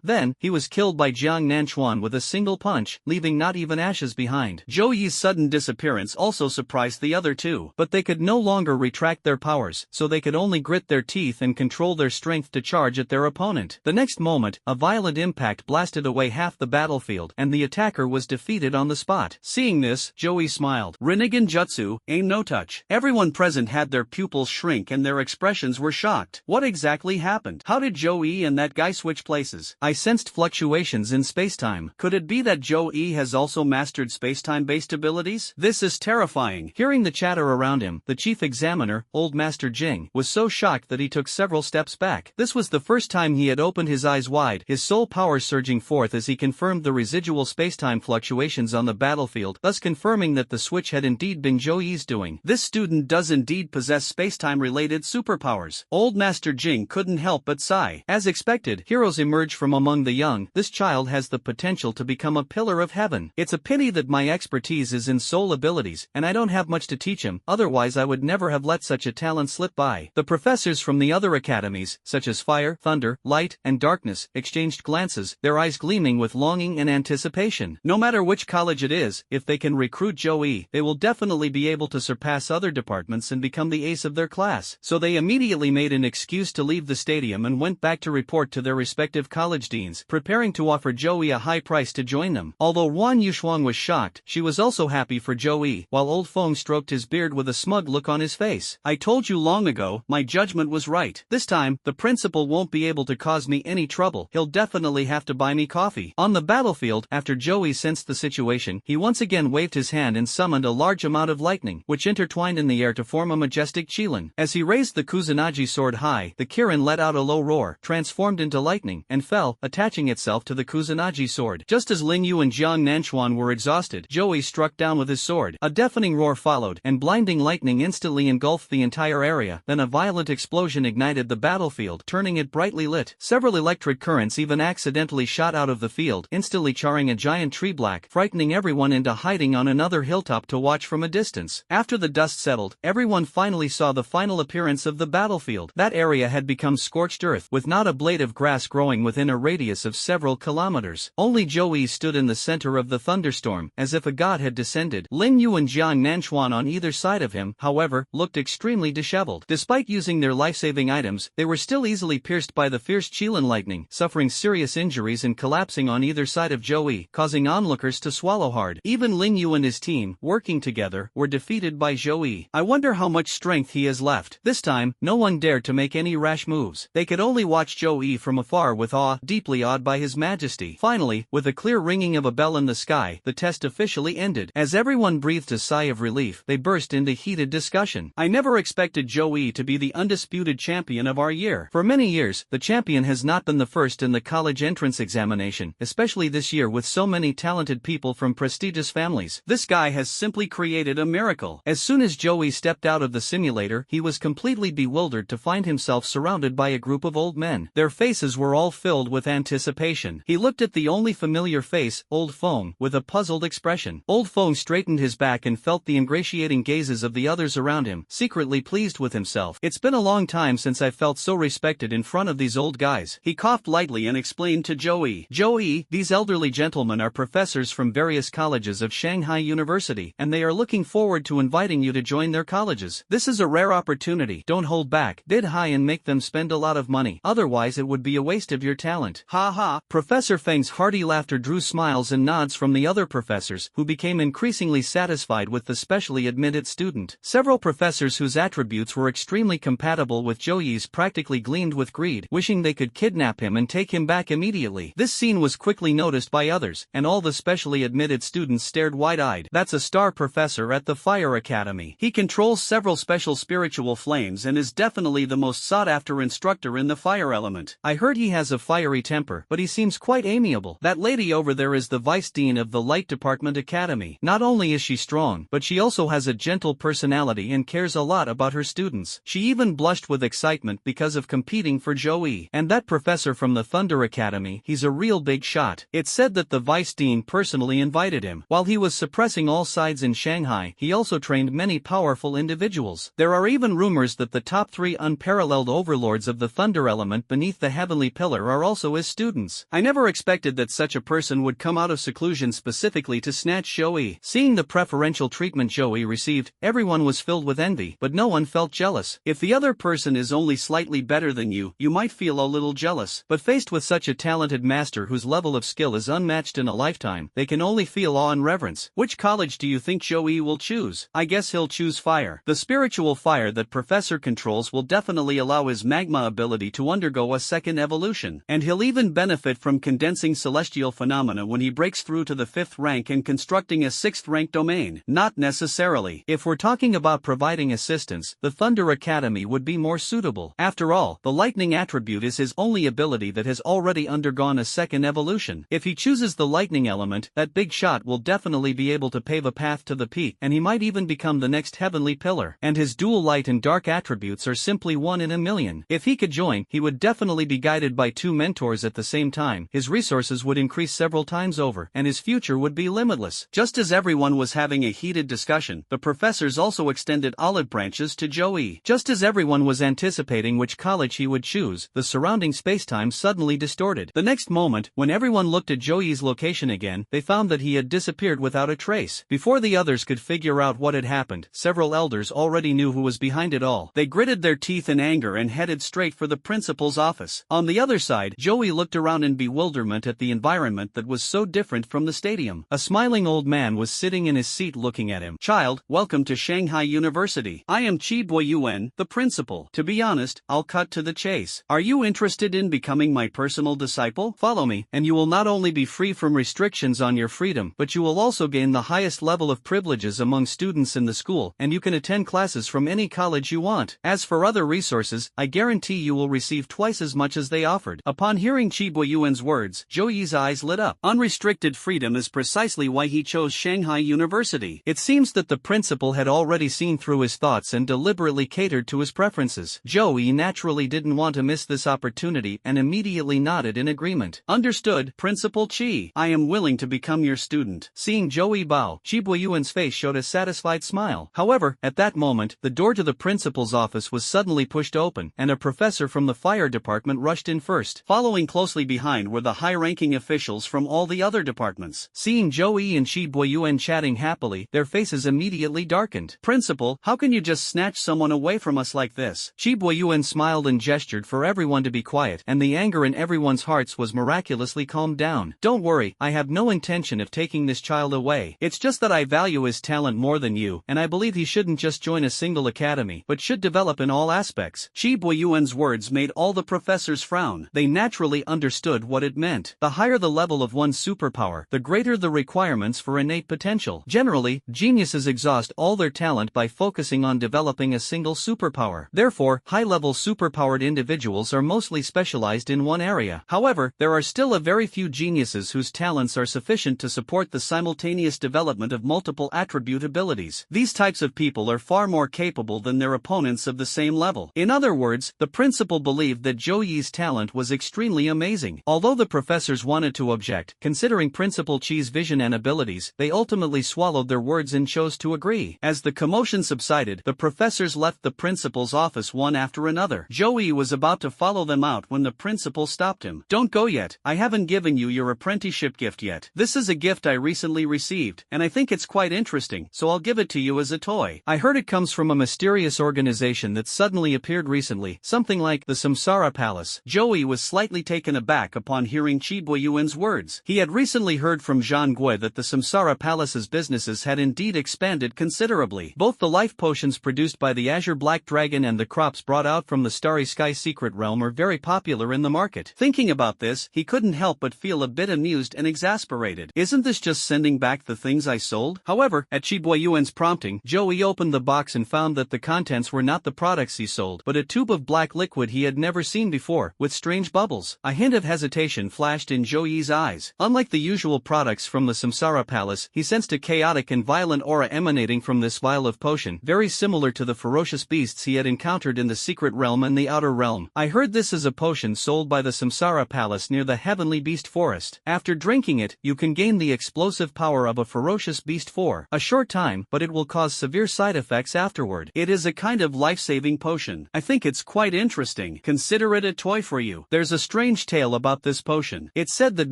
Then, he was killed by Jiang Nanchuan with a single punch, leaving not even ashes behind. Zhou Yi's sudden disappearance also surprised the other two, but they could no longer retract their powers, so they could only grit their teeth and control their strength to charge at their opponent. The next moment, a violent impact blasted away half the battlefield, and the attacker was defeated on the spot. Seeing this, Zhou Yi smiled. Rinnegan Jutsu, aim no touch. Everyone present had their pupils shrink and their expressions were shocked. What exactly happened? How did Zhou Yi and that guy switch places? I sensed fluctuations in spacetime. Could it be that Zhou Yi has also mastered spacetime-based abilities? This is terrifying. Hearing the chatter around him, the chief examiner, Old Master Jing, was so shocked that he took several steps back. This was the first time he had opened his eyes wide, his soul power surging forth as he confirmed the residual spacetime fluctuations on the battlefield, thus confirming that the switch had indeed been Joey's doing. This student does indeed possess space-time-related superpowers. Old Master Jing couldn't help but sigh. As expected, heroes emerge from among the young. This child has the potential to become a pillar of heaven. It's a pity that my expertise is in soul abilities, and I don't have much to teach him, otherwise I would never have let such a talent slip by. The professors from the other academies, such as Fire, Thunder, Light, and Darkness, exchanged glances, their eyes gleaming with longing and anticipation. No matter which college it is, if they can recruit Joey, they will definitely be able to surpass other departments and become the ace of their class. So they immediately made an excuse to leave the stadium and went back to report to their respective college deans, preparing to offer Joey a high price to join them. Although Wan Yushuang was shocked, she was also happy for Joey, while Old Feng stroked his beard with a smug look on his face. I told you long ago, my judgment was right. This time, the principal won't be able to cause me any trouble. He'll definitely have to buy me coffee. On the battlefield, after Joey sensed the situation, he once again waved his hand and summoned a large amount of lightning, which intertwined in the air to form a majestic qilin. As he raised the Kusanagi sword high, the Kirin let out a low roar, transformed into lightning, and fell, attaching itself to the Kusanagi sword. Just as Ling Yu and Jiang Nanchuan were exhausted, Joey struck down with his sword. A deafening roar followed, and blinding lightning instantly engulfed the entire area. Then a violent explosion ignited the battlefield, turning it brightly lit. Several electric currents even accidentally shot out of the field, instantly charring a giant tree black, frightening everyone into hiding on another hilltop to watch from a distance. After the dust settled, everyone finally saw the final appearance of the battlefield. That area had become scorched earth, with not a blade of grass growing within a radius of several kilometers. Only Joey stood in the center of the thunderstorm, as if a god had descended. Ling Yu and Jiang Nanchuan on either side of him, however, looked extremely disheveled. Despite using their life-saving items, they were still easily pierced by the fierce qilin lightning, suffering serious injuries and collapsing on either side of Joey, causing onlookers to swallow hard. Even Ling Yu and his team, working together, were defeated by Joey. I wonder how much strength he has left. This time, no one dared to make any rash moves. They could only watch Joey from afar with awe, deeply awed by his majesty. Finally, with a clear ringing of a bell in the sky, the test officially ended. As everyone breathed a sigh of relief, they burst into heated discussion. I never expected Joey to be the undisputed champion of our year. For many years, the champion has not been the first in the college entrance examination, especially this year with so many talented people from prestigious families. This guy has simply created a miracle. As soon as Joey stepped out of the simulator, he was completely bewildered to find himself surrounded by a group of old men. Their faces were all filled with anticipation. He looked at the only familiar face, Old Feng, with a puzzled expression. Old Feng straightened his back and felt the ingratiating gazes of the others around him, secretly pleased with himself. It's been a long time since I felt so respected in front of these old guys. He coughed lightly and explained to Joey, Joey, these elderly gentlemen are professors from various colleges of Shanghai University, and they are looking forward to inviting you to join their colleges. This is a rare opportunity. Don't hold back. Bid high and make them spend a lot of money. Otherwise it would be a waste of your talent. Ha ha. Professor Feng's hearty laughter drew smiles and nods from the other professors, who became increasingly satisfied with the specially admitted student. Several professors whose attributes were extremely compatible with Joey's practically gleamed with greed, wishing they could kidnap him and take him back immediately. This scene was quickly noticed by others, and all the specially admitted students stared wide-eyed. That's a star professor at the Fire Academy. He controls several special spiritual flames and is definitely the most sought-after instructor in the fire element. I heard he has a fiery temper, but he seems quite amiable. That lady over there is the vice dean of the Light Department Academy. Not only is she strong, but she also has a gentle personality and cares a lot about her students. She even blushed with excitement because of competing for Joey. And that professor from the Thunder Academy, he's a real big shot. It's said that the vice dean personally invited him. While he was suppressing all sides in Shanghai, he also trained many powerful individuals. There are even rumors that the top 3 unparalleled overlords of the Thunder element beneath the Heavenly Pillar are also his students. I never expected that such a person would come out of seclusion specifically to snatch Joey. Seeing the preferential treatment Joey received, everyone was filled with envy, but no one felt jealous. If the other person is only slightly better than you, you might feel a little jealous. But faced with such a talented master whose level of skill is unmatched in a lifetime, they can only feel awe and reverence. Which college do you think Joey will choose? I guess he'll choose fire. The spiritual fire that Professor controls will definitely allow his magma ability to undergo a second evolution, and he'll even benefit from condensing celestial phenomena when he breaks through to the 5th rank and constructing a 6th rank domain. Not necessarily. If we're talking about providing assistance, the Thunder Academy would be more suitable. After all, the lightning attribute is his only ability that has already undergone a second evolution. If he chooses the lightning element, that big shot will definitely be able to pave a path to the peak, and he might even become the next heavenly pillar. And his dual light and dark attributes are simply one in a million. If he could join, he would definitely be guided by two mentors at the same time, his resources would increase several times over, and his future would be limitless. Just as everyone was having a heated discussion, the professors also extended olive branches to Joey. Just as everyone was anticipating which college he would choose, the surrounding spacetime suddenly distorted. The next moment, when everyone looked at Joey's location again, they found that he had disappeared without a trace. Before the others could figure out what had happened, several elders already knew who was behind it all. They gritted their teeth in anger and headed straight for the principal's office. On the other side, Joey looked around in bewilderment at the environment that was so different from the stadium. A smiling old man was sitting in his seat looking at him. "Child, welcome to Shanghai University. I am Chi Boyuan, the principal. To be honest, I'll cut to the chase. Are you interested in becoming my personal disciple? Follow me, and you will not only be free from restrictions on your freedom, but you will also gain the highest level of privileges among students in the school, and you can attend classes from any college you want. As for other resources, I guarantee you will receive twice as much as they offered." Upon hearing Chi Boyuan's words, Joey's eyes lit up. Unrestricted freedom is precisely why he chose Shanghai University. It seems that the principal had already seen through his thoughts and deliberately catered to his preferences. Joey naturally didn't want to miss this opportunity and immediately nodded in agreement. "Understood, Principal Chi. I am willing to become your student." Seeing Joey bow, Chi Boyuan's face showed a satisfied smile. However, at that moment, the door to the principal's office was suddenly pushed open, and a professor from the fire department rushed in first. Following closely behind were the high-ranking officials from all the other departments. Seeing Joey and Chi Boyuan chatting happily, their faces immediately darkened. "Principal, how can you just snatch someone away from us like this?" Chi Boyuan smiled and gestured for everyone to be quiet, and the anger in everyone's hearts was miraculously calmed down. "Don't worry, I have no intention of taking this child away. It's just that I value his talent more than you, and I believe he shouldn't just join a single academy, but should develop in all aspects." Chi Boyuan's words made all the professors frown. They naturally understood what it meant. The higher the level of one's superpower, the greater the requirements for innate potential. Generally, geniuses exhaust all their talent by focusing on developing a single superpower. Therefore, high-level superpowered individuals are mostly specialized in one area. However, there are still a very few geniuses whose talents are sufficient to support the simultaneous development of multiple attribute abilities. These types of people are far more capable than their opponents of the same level. In other words, the principal believed that Joey's talent was extremely amazing. Although the professors wanted to object, considering Principal Chi's vision and abilities, they ultimately swallowed their words and chose to agree. As the commotion subsided, the professors left the principal's office one after another. Joey was about to follow them out when the principal stopped him. "Don't go yet. I haven't given you your apprenticeship gift yet. This is a gift I recently received, and I think it's quite interesting, so I'll give it to you as a toy. I heard it comes from a mysterious organization that suddenly appeared recently, something like the Samsara Palace." Joey was slightly taken aback upon hearing Chi Boyuan's words. He had recently heard from Zhang Gui that the Samsara Palace's businesses had indeed expanded considerably. Both the life potions produced by the Azure Black Dragon and the crops brought out from the Starry Sky Secret Realm are very popular in the market. Thinking about this, he couldn't help but feel a bit amused and exasperated. "Isn't this just sending back the things I sold?" However, at Chi Boyuan's prompting, Joey opened the box and found that the contents were not the products he sold, but a tube of black liquid he had never seen before, with strange bubbles. A hint of hesitation flashed in Joey's eyes. Unlike the usual products from the Samsara Palace, he sensed a chaotic and violent aura emanating from this vial of potion, very similar to the ferocious beasts he had encountered in the secret realm and the outer realm. "I heard this is a potion sold by the Samsara Palace near the Heavenly Beast Forest. After drinking it, you can gain the explosive power of a ferocious beast for a short time, but it will cause severe side effects afterward. It is a kind of life-saving potion. I think it's quite interesting. Consider it a toy for you." There's a strange tale about this potion. It's said that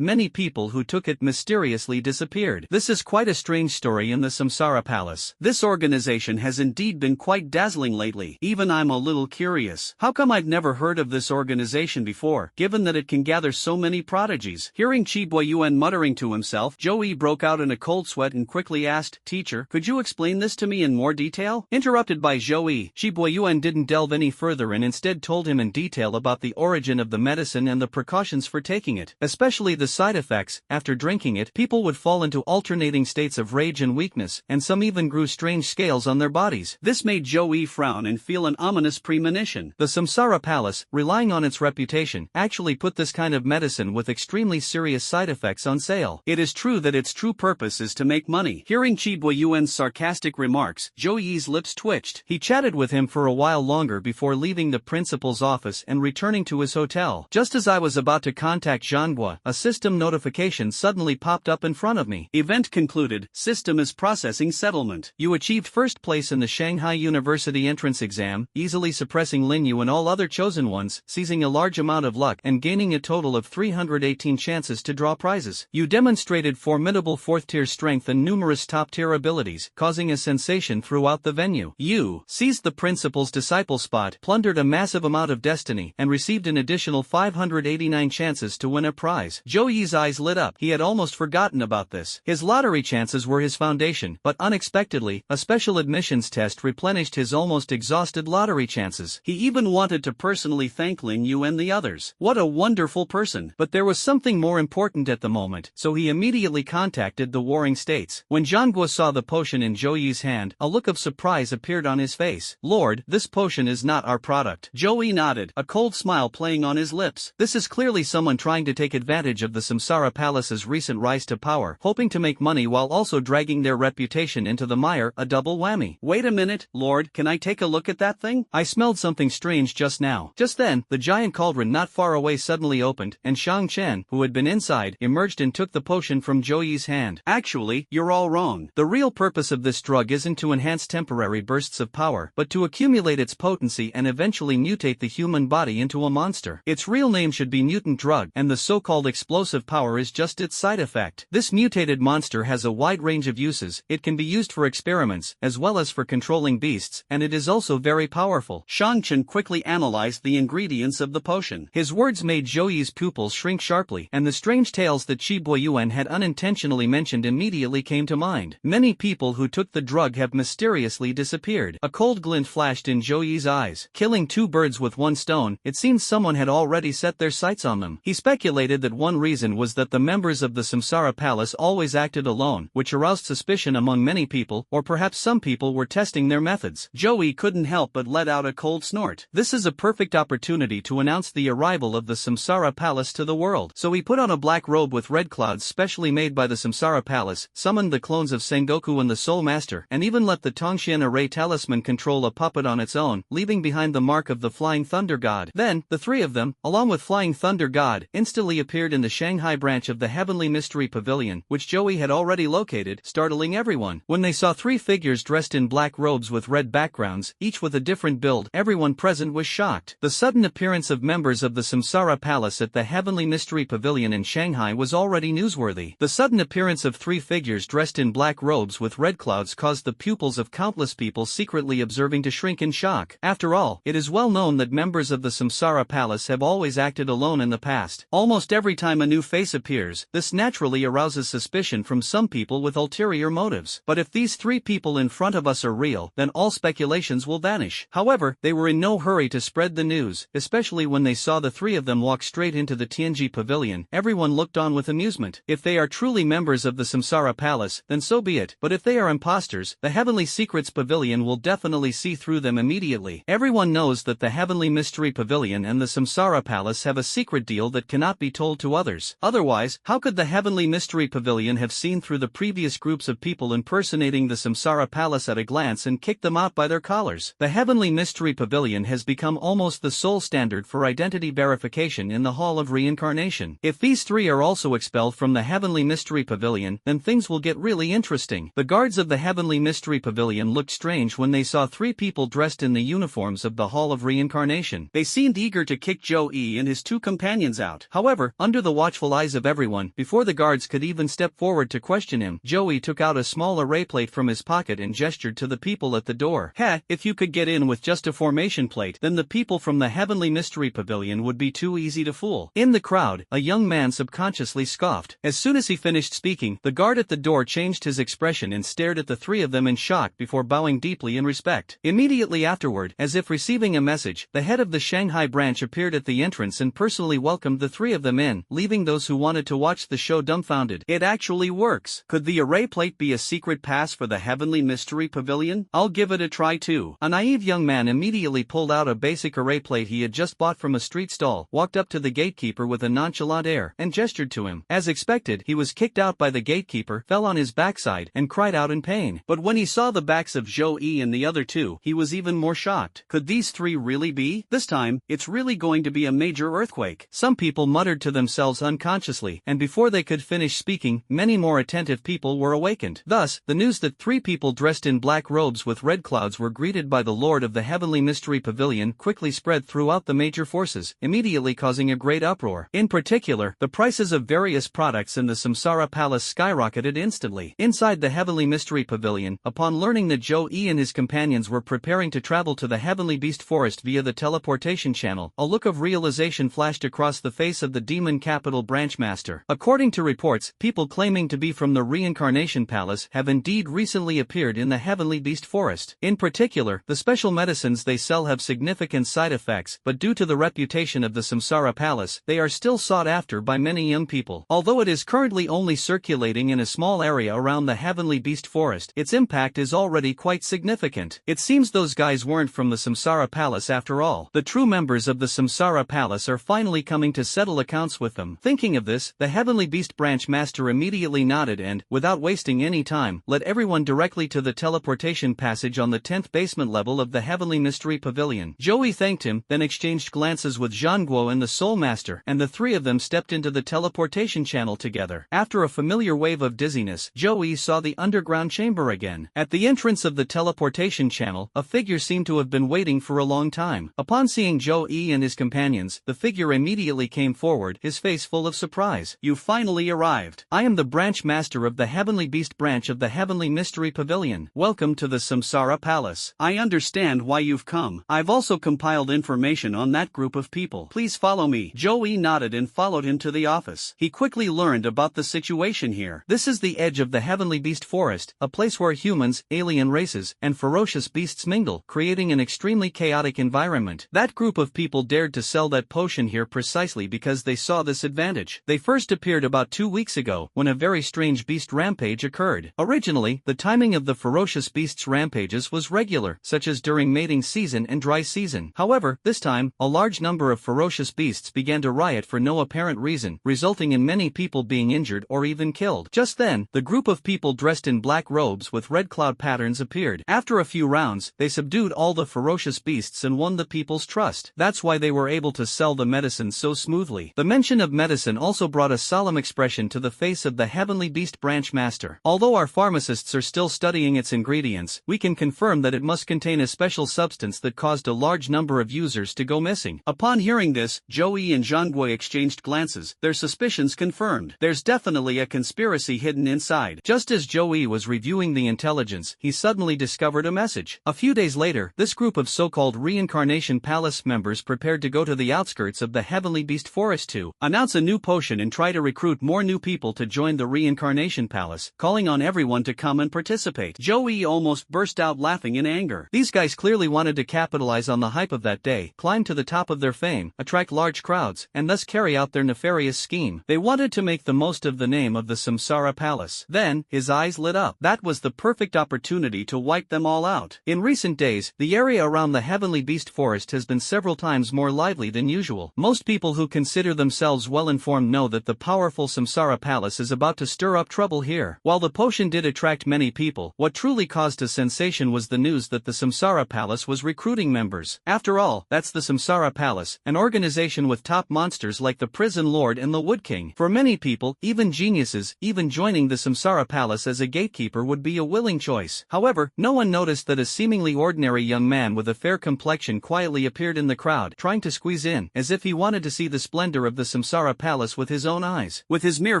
many people who took it mysteriously disappeared. This is quite a strange story in the Samsara Palace. This organization has indeed been quite dazzling lately. Even I'm a little curious. How come I've never heard of this organization before, given that it can gather so many prodigies? Hearing Chi Boyuan muttering to himself, Joey broke out in a cold sweat and quickly asked, "Teacher, could you explain this to me in more detail?" Interrupted by Joey, Chi Boyuan didn't delve any further and instead told him in detail about the origin of the medicine and the precautions for taking it, especially the side effects. After drinking it, people would fall into alternating states of rage and weakness, and some even grew strange scales on their bodies. This made Joey frown and feel an ominous premonition. The Samsara Palace, relying on its reputation, actually put this kind of medicine with extremely serious side effects on sale. It is true that its true purpose is to make make money. Hearing Chi Boyuen's sarcastic remarks, Zhou Yi's lips twitched. He chatted with him for a while longer before leaving the principal's office and returning to his hotel. Just as I was about to contact Zhanghua, a system notification suddenly popped up in front of me. Event concluded. System is processing settlement. You achieved first place in the Shanghai University entrance exam, easily suppressing Lin Yu and all other chosen ones, seizing a large amount of luck and gaining a total of 318 chances to draw prizes. You demonstrated formidable fourth-tier strength and numerous top-tier abilities, causing a sensation throughout the venue. You seized the principal's disciple spot, plundered a massive amount of destiny, and received an additional 589 chances to win a prize. Zhou Yi's eyes lit up. He had almost forgotten about this. His lottery chances were his foundation, but unexpectedly, a special admissions test replenished his almost exhausted lottery chances. He even wanted to personally thank Lin Yu and the others. What a wonderful person. But there was something more important at the moment, so he immediately contacted the Warring States. When Zhanghua saw the potion in Zhou Yi's hand, a look of surprise appeared on his face. Lord, this potion is not our product. Zhou Yi nodded, a cold smile playing on his lips. This is clearly someone trying to take advantage of the Samsara Palace's recent rise to power, hoping to make money while also dragging their reputation into the mire, a double whammy. Wait a minute, Lord, can I take a look at that thing? I smelled something strange just now. Just then, the giant cauldron not far away suddenly opened, and Shang Chen, who had been inside, emerged and took the potion from Zhou Yi's hand. Actually, you're all wrong. The real purpose of this drug isn't to enhance temporary bursts of power, but to accumulate its potency and eventually mutate the human body into a monster. Its real name should be mutant drug, and the so-called explosive power is just its side effect. This mutated monster has a wide range of uses. It can be used for experiments, as well as for controlling beasts, and it is also very powerful. Shang Chen quickly analyzed the ingredients of the potion. His words made Zhou Yi's pupils shrink sharply, and the strange tales that Chi Boyuan had unintentionally mentioned immediately came to mind. Many people who took the drug have mysteriously disappeared. A cold glint flashed in Zhou Yi's eyes. Killing two birds with one stone, it seems someone had already set their sights on them. He speculated that one reason was that the members of the Samsara Palace always acted alone, which aroused suspicion among many people, or perhaps some people were testing their methods. Zhou Yi couldn't help but let out a cold snort. This is a perfect opportunity to announce the arrival of the Samsara Palace to the world. So he put on a black robe with red clouds specially made by the Samsara Palace, summoned the clones of Sengoku and the Soul Master, and even let the Tongxian Array Talisman control a puppet on its own, leaving behind the mark of the Flying Thunder God. Then, the three of them, along with Flying Thunder God, instantly appeared in the Shanghai branch of the Heavenly Mystery Pavilion, which Zhou Yi had already located, startling everyone. When they saw three figures dressed in black robes with red backgrounds, each with a different build, everyone present was shocked. The sudden appearance of members of the Samsara Palace at the Heavenly Mystery Pavilion in Shanghai was already newsworthy. The sudden appearance of three figures dressed in black robes with red clouds caused the pupils of countless people secretly observing to shrink in shock. After all, it is well known that members of the Samsara Palace have always acted alone in the past. Almost every time a new face appears, this naturally arouses suspicion from some people with ulterior motives. But if these three people in front of us are real, then all speculations will vanish. However, they were in no hurry to spread the news, especially when they saw the three of them walk straight into the Tianji Pavilion. Everyone looked on with amusement. If they are truly members of the Samsara Palace, then so be it. But if they are imposters, the Heavenly Secrets Pavilion will definitely see through them immediately. Everyone knows that the Heavenly Mystery Pavilion and the Samsara Palace have a secret deal that cannot be told to others. Otherwise, how could the Heavenly Mystery Pavilion have seen through the previous groups of people impersonating the Samsara Palace at a glance and kicked them out by their collars? The Heavenly Mystery Pavilion has become almost the sole standard for identity verification in the Hall of Reincarnation. If these three are also expelled from the Heavenly Mystery Pavilion, then things will get really interesting. The guards of the Heavenly Mystery Pavilion looked strange when they saw three people dressed in the uniforms of the Hall of Reincarnation. They seemed eager to kick Zhou Yi and his two companions out. However, under the watchful eyes of everyone, before the guards could even step forward to question him, Zhou Yi took out a small array plate from his pocket and gestured to the people at the door. If you could get in with just a formation plate, then the people from the Heavenly Mystery Pavilion would be too easy to fool. In the crowd, a young man subconsciously scoffed. As soon as he finished speaking, the guard at the door changed his expression and stared at the three of them in shock before bowing deeply in respect. Immediately afterward, as if receiving a message, the head of the Shanghai branch appeared at the entrance and personally welcomed the three of them in, leaving those who wanted to watch the show dumbfounded. It actually works. Could the array plate be a secret pass for the Heavenly Mystery Pavilion? I'll give it a try too. A naive young man immediately pulled out a basic array plate he had just bought from a street stall, walked up to the gatekeeper with a nonchalant air, and gestured to him. As expected, he was kicked out by the gatekeeper, fell on his backside and cried out in pain. But when he saw the backs of Zhou Yi and the other two, he was even more shocked. Could these three really be? This time, it's really going to be a major earthquake. Some people muttered to themselves unconsciously, and before they could finish speaking, many more attentive people were awakened. Thus, the news that three people dressed in black robes with red clouds were greeted by the Lord of the Heavenly Mystery Pavilion quickly spread throughout the major forces, immediately causing a great uproar. In particular, the prices of various products in the Samsara Palace skyrocketed instantly. Inside the Heavenly Mystery Pavilion, upon learning that Zhou Yi and his companions were preparing to travel to the Heavenly Beast Forest via the teleportation channel, a look of realization flashed across the face of the Demon Capital Branch Master. According to reports, people claiming to be from the Reincarnation Palace have indeed recently appeared in the Heavenly Beast Forest. In particular, the special medicines they sell have significant side effects, but due to the reputation of the Samsara Palace, they are still sought after by many young people. Although it is currently only circulating in a small area around the Heavenly Beast Forest, its impact is already quite significant. It seems those guys weren't from the Samsara Palace after all. The true members of the Samsara Palace are finally coming to settle accounts with them. Thinking of this, the Heavenly Beast Branch Master immediately nodded and, without wasting any time, led everyone directly to the teleportation passage on the 10th basement level of the Heavenly Mystery Pavilion. Joey thanked him, then exchanged glances with Zhangguo and the Soul Master, and the three of them stepped into the teleportation channel together. After a familiar wave of dizziness, Joey saw the underground chamber again. At the entrance of the teleportation channel, a figure seemed to have been waiting for a long time. Upon seeing Zhou Yi and his companions, the figure immediately came forward, his face full of surprise. "You finally arrived. I am the branch master of the Heavenly Beast branch of the Heavenly Mystery Pavilion. Welcome to the Samsara Palace. I understand why you've come. I've also compiled information on that group of people. Please follow me." Zhou Yi nodded and followed him to the office. He quickly learned about the situation here. This is the edge of the Heavenly Beast Forest, a place where humans, alien races, and ferocious beasts mingle, creating an extremely chaotic environment. That group of people dared to sell that potion here precisely because they saw this advantage. They first appeared about 2 weeks ago, when a very strange beast rampage occurred. Originally, the timing of the ferocious beasts' rampages was regular, such as during mating season and dry season. However, this time, a large number of ferocious beasts began to riot for no apparent reason, resulting in many people being injured or even killed. Just then, the group of people dressed in black robes with red cloud patterns appeared. After a few rounds, they subdued all the ferocious beasts and won the people's trust. That's why they were able to sell the medicine so smoothly. The mention of medicine also brought a solemn expression to the face of the Heavenly Beast Branch Master. Although our pharmacists are still studying its ingredients, we can confirm that it must contain a special substance that caused a large number of users to go missing. Upon hearing this, Joey and Zhangguo exchanged glances, their suspicions confirmed. There's definitely a conspiracy hidden inside. Just as Joey was reviewing the intelligence, he suddenly discovered a message. A few days later, this group of so-called Reincarnation Palace members prepared to go to the outskirts of the Heavenly Beast Forest to announce a new potion and try to recruit more new people to join the Reincarnation Palace, calling on everyone to come and participate. Joey almost burst out laughing in anger. These guys clearly wanted to capitalize on the hype of that day, climb to the top of their fame, attract large crowds, and thus carry out their nefarious scheme. They wanted to make the most of the name of the Samsara Palace. Then, his eyes lit up. That was the perfect opportunity to wipe them all out. In recent days, the area around the Heavenly Beast Forest has been several times more lively than usual. Most people who consider themselves well-informed know that the powerful Samsara Palace is about to stir up trouble here. While the potion did attract many people, what truly caused a sensation was the news that the Samsara Palace was recruiting members. After all, that's the Samsara Palace, an organization with top monsters like the Prison Lord and the Wood King. For many people, even geniuses, even joining the Samsara Palace as a gatekeeper would be a willing choice. However, no one noticed that a seemingly ordinary young man with a fair complexion quietly appeared in the crowd, trying to squeeze in, as if he wanted to see the splendor of the Samsara Palace with his own eyes. With his mere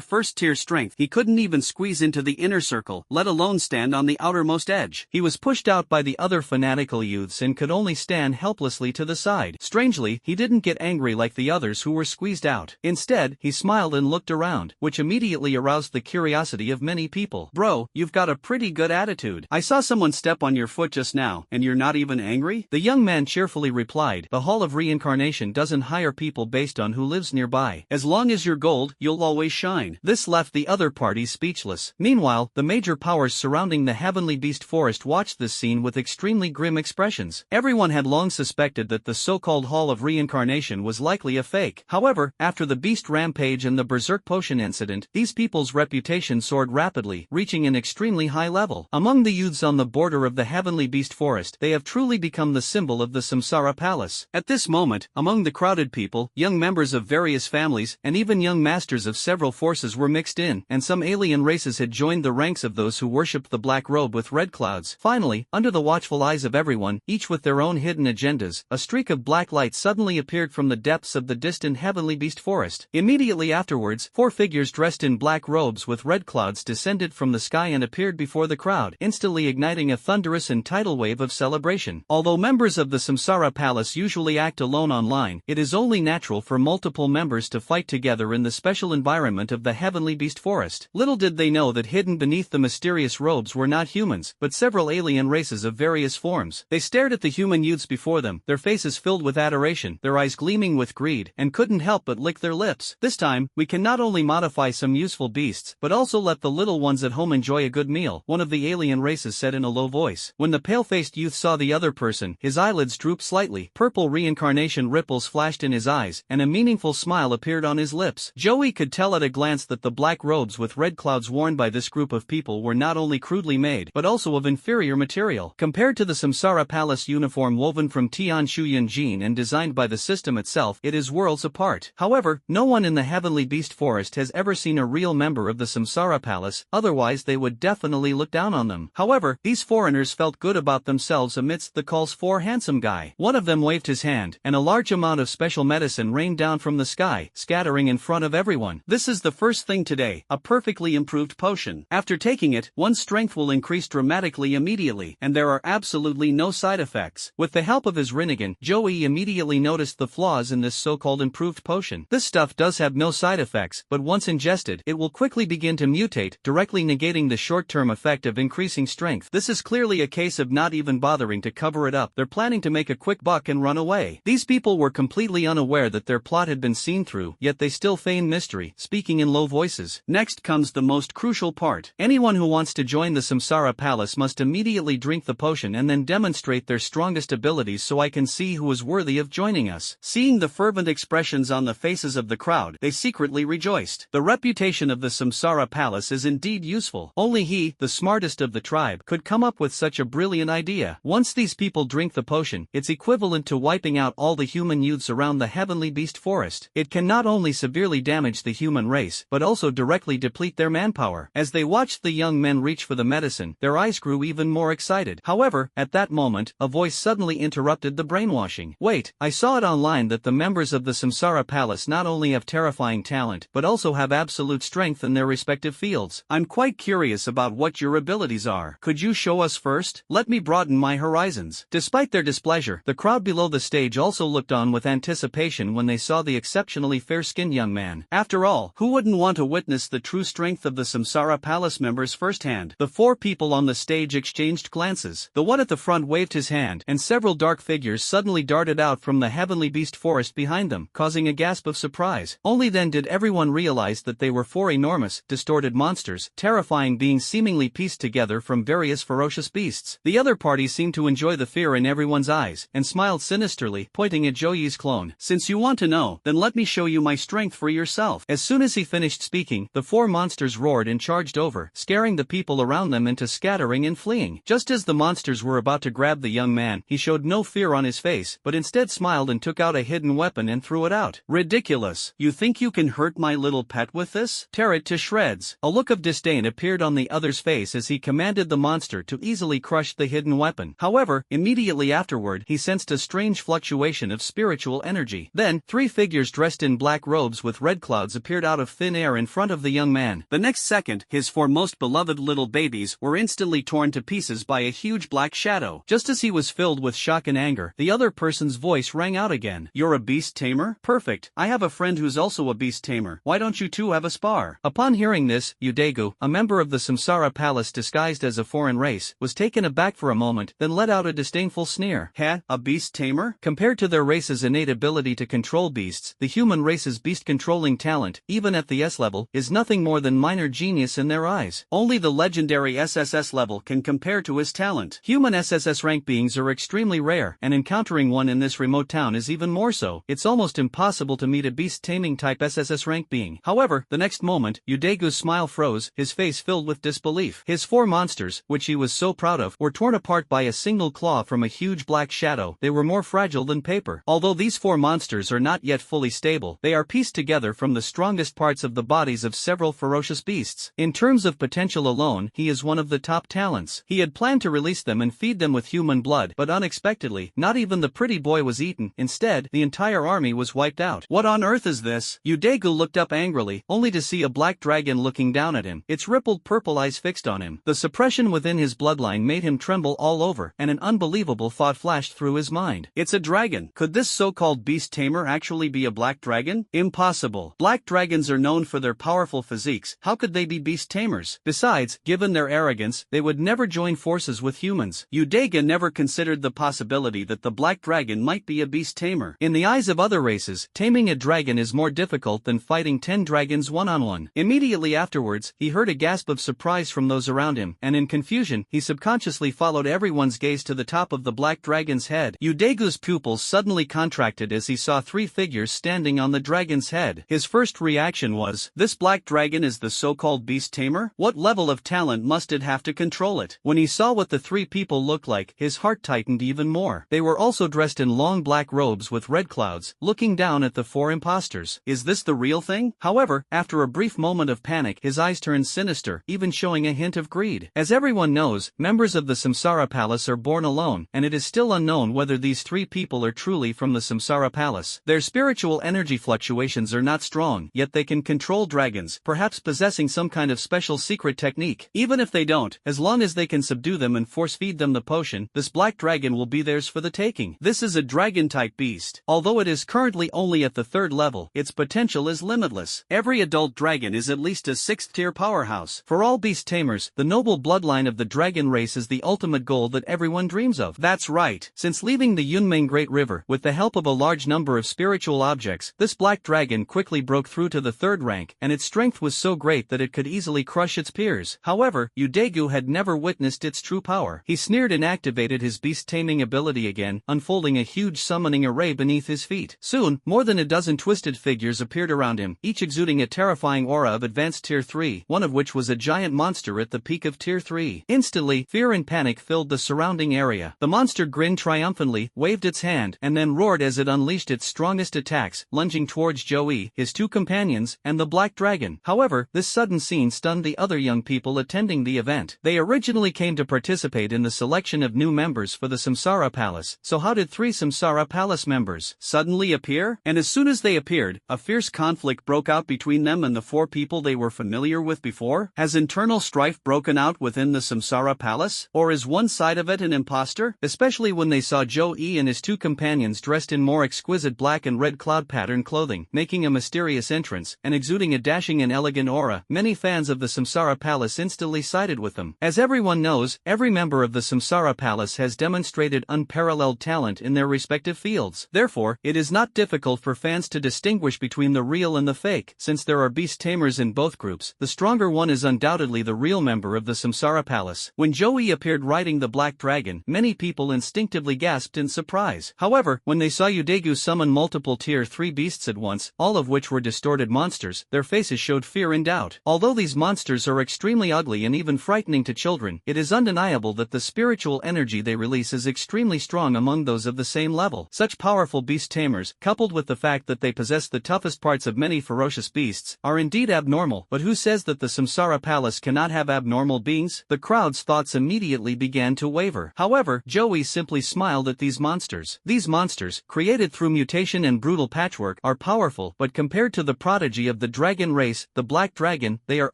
first-tier strength, he couldn't even squeeze into the inner circle, let alone stand on the outermost edge. He was pushed out by the other fanatical youths and could only stand helplessly to the side. Strangely, he didn't get angry like the others who were squeezed out. Instead, he smiled and looked around, which immediately aroused the curiosity of many people. "Bro, you've got a pretty good attitude. I saw someone step on your foot just now, and you're not even angry?" The young man cheerfully replied, "The Hall of Reincarnation doesn't hire people based on who lives nearby. As long as you're gold, you'll always shine." This left the other parties speechless. Meanwhile, the major powers surrounding the Heavenly Beast Forest watched this scene with extremely grim expressions. Everyone had long suspected that the so-called Hall of Reincarnation was likely a fake. However, after the Beast Rampage and the Berserk Potion incident, these people's reputations civilization soared rapidly, reaching an extremely high level. Among the youths on the border of the heavenly beast forest, they have truly become the symbol of the Samsara Palace. At this moment, among the crowded people, young members of various families, and even young masters of several forces were mixed in, and some alien races had joined the ranks of those who worshipped the black robe with red clouds. Finally, under the watchful eyes of everyone, each with their own hidden agendas, a streak of black light suddenly appeared from the depths of the distant heavenly beast forest. Immediately afterwards, 4 figures dressed in black robes with red clouds descended from the sky and appeared before the crowd, instantly igniting a thunderous and tidal wave of celebration. Although members of the Samsara Palace usually act alone online, it is only natural for multiple members to fight together in the special environment of the heavenly beast forest. Little did they know that hidden beneath the mysterious robes were not humans, but several alien races of various forms. They stared at the human youths before them, their faces filled with adoration, their eyes gleaming with greed, and couldn't help but lick their lips. This time, we can not only modify some useful beasts, but also let the little ones at home enjoy a good meal, one of the alien races said in a low voice. When the pale-faced youth saw the other person, his eyelids drooped slightly, purple reincarnation ripples flashed in his eyes, and a meaningful smile appeared on his lips. Joey could tell at a glance that the black robes with red clouds worn by this group of people were not only crudely made, but also of inferior material. Compared to the Samsara Palace uniform woven from Tian Shuyan Jin and designed by the system itself, it is worlds apart. However, no one in the heavenly beast forest has ever seen a real member of the Samsara Palace, otherwise they would definitely look down on them. However, these foreigners felt good about themselves amidst the calls for handsome guy. One of them waved his hand, and a large amount of special medicine rained down from the sky, scattering in front of everyone. This is the first thing today, a perfectly improved potion. After taking it, one's strength will increase dramatically immediately, and there are absolutely no side effects. With the help of his Rinnegan, Joey immediately noticed the flaws in this so-called improved potion. This stuff does have no side effects, but once ingested, it will quickly begin to mutate, directly negating the short-term effect of increasing strength. This is clearly a case of not even bothering to cover it up. They're planning to make a quick buck and run away. These people were completely unaware that their plot had been seen through, yet they still feign mystery, speaking in low voices. Next comes the most crucial part. Anyone who wants to join the Samsara Palace must immediately drink the potion and then demonstrate their strongest abilities so I can see who is worthy of joining us. Seeing the fervent expressions on the faces of the crowd, they secretly rejoiced. The reputation of the Samsara Palace is indeed useful. Only he, the smartest of the tribe, could come up with such a brilliant idea. Once these people drink the potion, it's equivalent to wiping out all the human youths around the heavenly beast forest. It can not only severely damage the human race, but also directly deplete their manpower. As they watched the young men reach for the medicine, their eyes grew even more excited. However, at that moment, a voice suddenly interrupted the brainwashing. Wait, I saw it online that the members of the Samsara Palace not only have terrifying talent, but also have absolute strength in their respective fields. I'm quite curious about what your abilities are. Could you show us first? Let me broaden my horizons. Despite their displeasure, the crowd below the stage also looked on with anticipation when they saw the exceptionally fair-skinned young man. After all, who wouldn't want to witness the true strength of the Samsara Palace members firsthand? The 4 people on the stage exchanged glances. The one at the front waved his hand, and several dark figures suddenly darted out from the heavenly beast forest behind them, causing a gasp of surprise. Only then did everyone realize that they were 4 enormous, distorted monsters, terrifying beings seemingly pieced together from various ferocious beasts. The other party seemed to enjoy the fear in everyone's eyes, and smiled sinisterly, pointing at Joey's clone. Since you want to know, then let me show you my strength for yourself. As soon as he finished speaking, the 4 monsters roared and charged over, scaring the people around them into scattering and fleeing. Just as the monsters were about to grab the young man, he showed no fear on his face, but instead smiled and took out a hidden weapon and threw it out. Ridiculous. You think you can hurt my little pet with this? Tear it to shreds. A look of disdain appeared on the other's face as he commanded the monster to easily crush the hidden weapon. However, immediately afterward, he sensed a strange fluctuation of spiritual energy. Then, 3 figures dressed in black robes with red clouds appeared out of thin air in front of the young man. The next second, his 4 most beloved little babies were instantly torn to pieces by a huge black shadow. Just as he was filled with shock and anger, the other person's voice rang out again. You're a beast tamer? Perfect. I have a friend who's also a beast tamer. Why don't you two have a spar? Upon hearing this, Udegu, a member of the Samsara Palace disguised as a foreign race, was taken aback for a moment, then let out a disdainful sneer. Heh, a beast tamer? Compared to their race's innate ability to control beasts, the human race's beast-controlling talent, even at the S level, is nothing more than minor genius in their eyes. Only the legendary SSS level can compare to his talent. Human SSS rank beings are extremely rare, and encountering one in this remote town is even more so. It's almost impossible to meet a beast-taming type SSS rank being. However, the next moment, Udegu's smile froze, his face filled with disbelief. His 4 monsters, which he was so proud of, were torn apart by a single claw from a huge black shadow. They were more fragile than paper. Although these 4 monsters are not yet fully stable, they are pieced together from the strongest parts of the bodies of several ferocious beasts. In terms of potential alone, he is one of the top talents. He had planned to release them and feed them with human blood, but unexpectedly, not even the pretty boy was eaten. Instead, the entire army was wiped out. What on earth is this? Udegu looked up angrily, only to see a black dragon looking down at him, its rippled purple eyes fixed on him. The suppression within his bloodline made him tremble all over, and an unbelievable thought flashed through his mind. It's a dragon. Could this so-called beast tamer actually be a black dragon? Impossible. Black dragons are known for their powerful physiques. How could they be beast tamers? Besides, given their arrogance, they would never join forces with humans. Udega never considered the possibility that the black dragon might be a beast tamer. In the eyes of other races, taming a dragon is more difficult than fighting 10 dragons one-on-one. Immediately afterwards, he heard a gasp of surprise from those around him, and in confusion, he subconsciously followed everyone's gaze to the top of the black dragon's head. Udegu's pupils suddenly contracted as he saw 3 figures standing on the dragon's head. His first reaction was, this black dragon is the so-called beast tamer? What level of talent must it have to control it? When he saw what the 3 people looked like, his heart tightened even more. They were also dressed in long black robes with red clouds, looking down at the 4 imposters. Is this the real thing? However, after a brief moment of panic, his eyes turned sinister, even showing a hint of greed. As everyone knows, members of the Samsara Palace are born alone, and it is still unknown whether these 3 people are truly from the Samsara Palace. Their spiritual energy fluctuations are not strong, yet they can control dragons, perhaps possessing some kind of special secret technique. Even if they don't, as long as they can subdue them and force-feed them the potion, this black dragon will be theirs for the taking. This is a dragon-type beast. Although it is currently only at the 3rd level, its potential is limitless. Every adult dragon is at least a 6th-tier powerhouse. For all beast tamers, the noble bloodline of the dragon race is the ultimate goal that everyone dreams of. That's right. Since leaving the Yunmeng Great River, with the help of a large number of spiritual objects, this black dragon quickly broke through to the 3rd rank, and its strength was so great that it could easily crush its peers. However, Udegu had never witnessed its true power. He sneered and activated his beast-taming ability again, unfolding a huge summoning array beneath his feet. Soon, more than a dozen twisted figures appeared around him, each exuding a terrifying aura of advanced Tier 3, one of which was a giant monster at the peak of Tier 3. Instantly, fear and panic filled the surrounding area. The monster grinned triumphantly, waved its hand, and then roared as it unleashed its strongest attacks, lunging towards Joey, his 2 companions, and the black dragon. However, this sudden scene stunned the other young people attending the event. They originally came to participate in the selection of new members for the Samsara Palace, so how did 3 Samsara Palace members suddenly appear? And as soon as they appeared, a fierce conflict broke out between them and the 4 people they were familiar with before? Has internal strife broken out within the Samsara Palace? Or is one side of it an imposter? Especially when they saw Joey and his 2 companions dressed in more exquisite black and red cloud pattern clothing, making a mysterious entrance, and exuding a dashing and elegant aura. Many fans of the Samsara Palace instantly sided with them. As everyone knows, every member of the Samsara Palace has demonstrated unparalleled talent in their respective fields. Therefore, it is not difficult for fans to distinguish between the real and the fake. Since there are beast tamers in both groups, the stronger one is undoubtedly the real member of the Samsara Palace. When Joey appeared riding the black dragon, many people instinctively gasped in surprise. However, when they saw Udegu summon multiple Tier 3 beasts at once, all of which were distorted monsters, their faces showed fear and doubt. Although these monsters are extremely ugly and even frightening to children, it is undeniable that the spiritual energy they release is extremely strong among those of the same level. Such powerful beast tamers, coupled with the fact that they possess the toughest parts of many ferocious beasts, are indeed abnormal. But who says that the Samsara Palace cannot have abnormal beings? The crowd's thoughts immediately began to waver. However, Joey simply smiled at these monsters. These monsters, created through mutation and brutal patchwork, are powerful, but compared to the prodigy of the dragon race, the black dragon, they are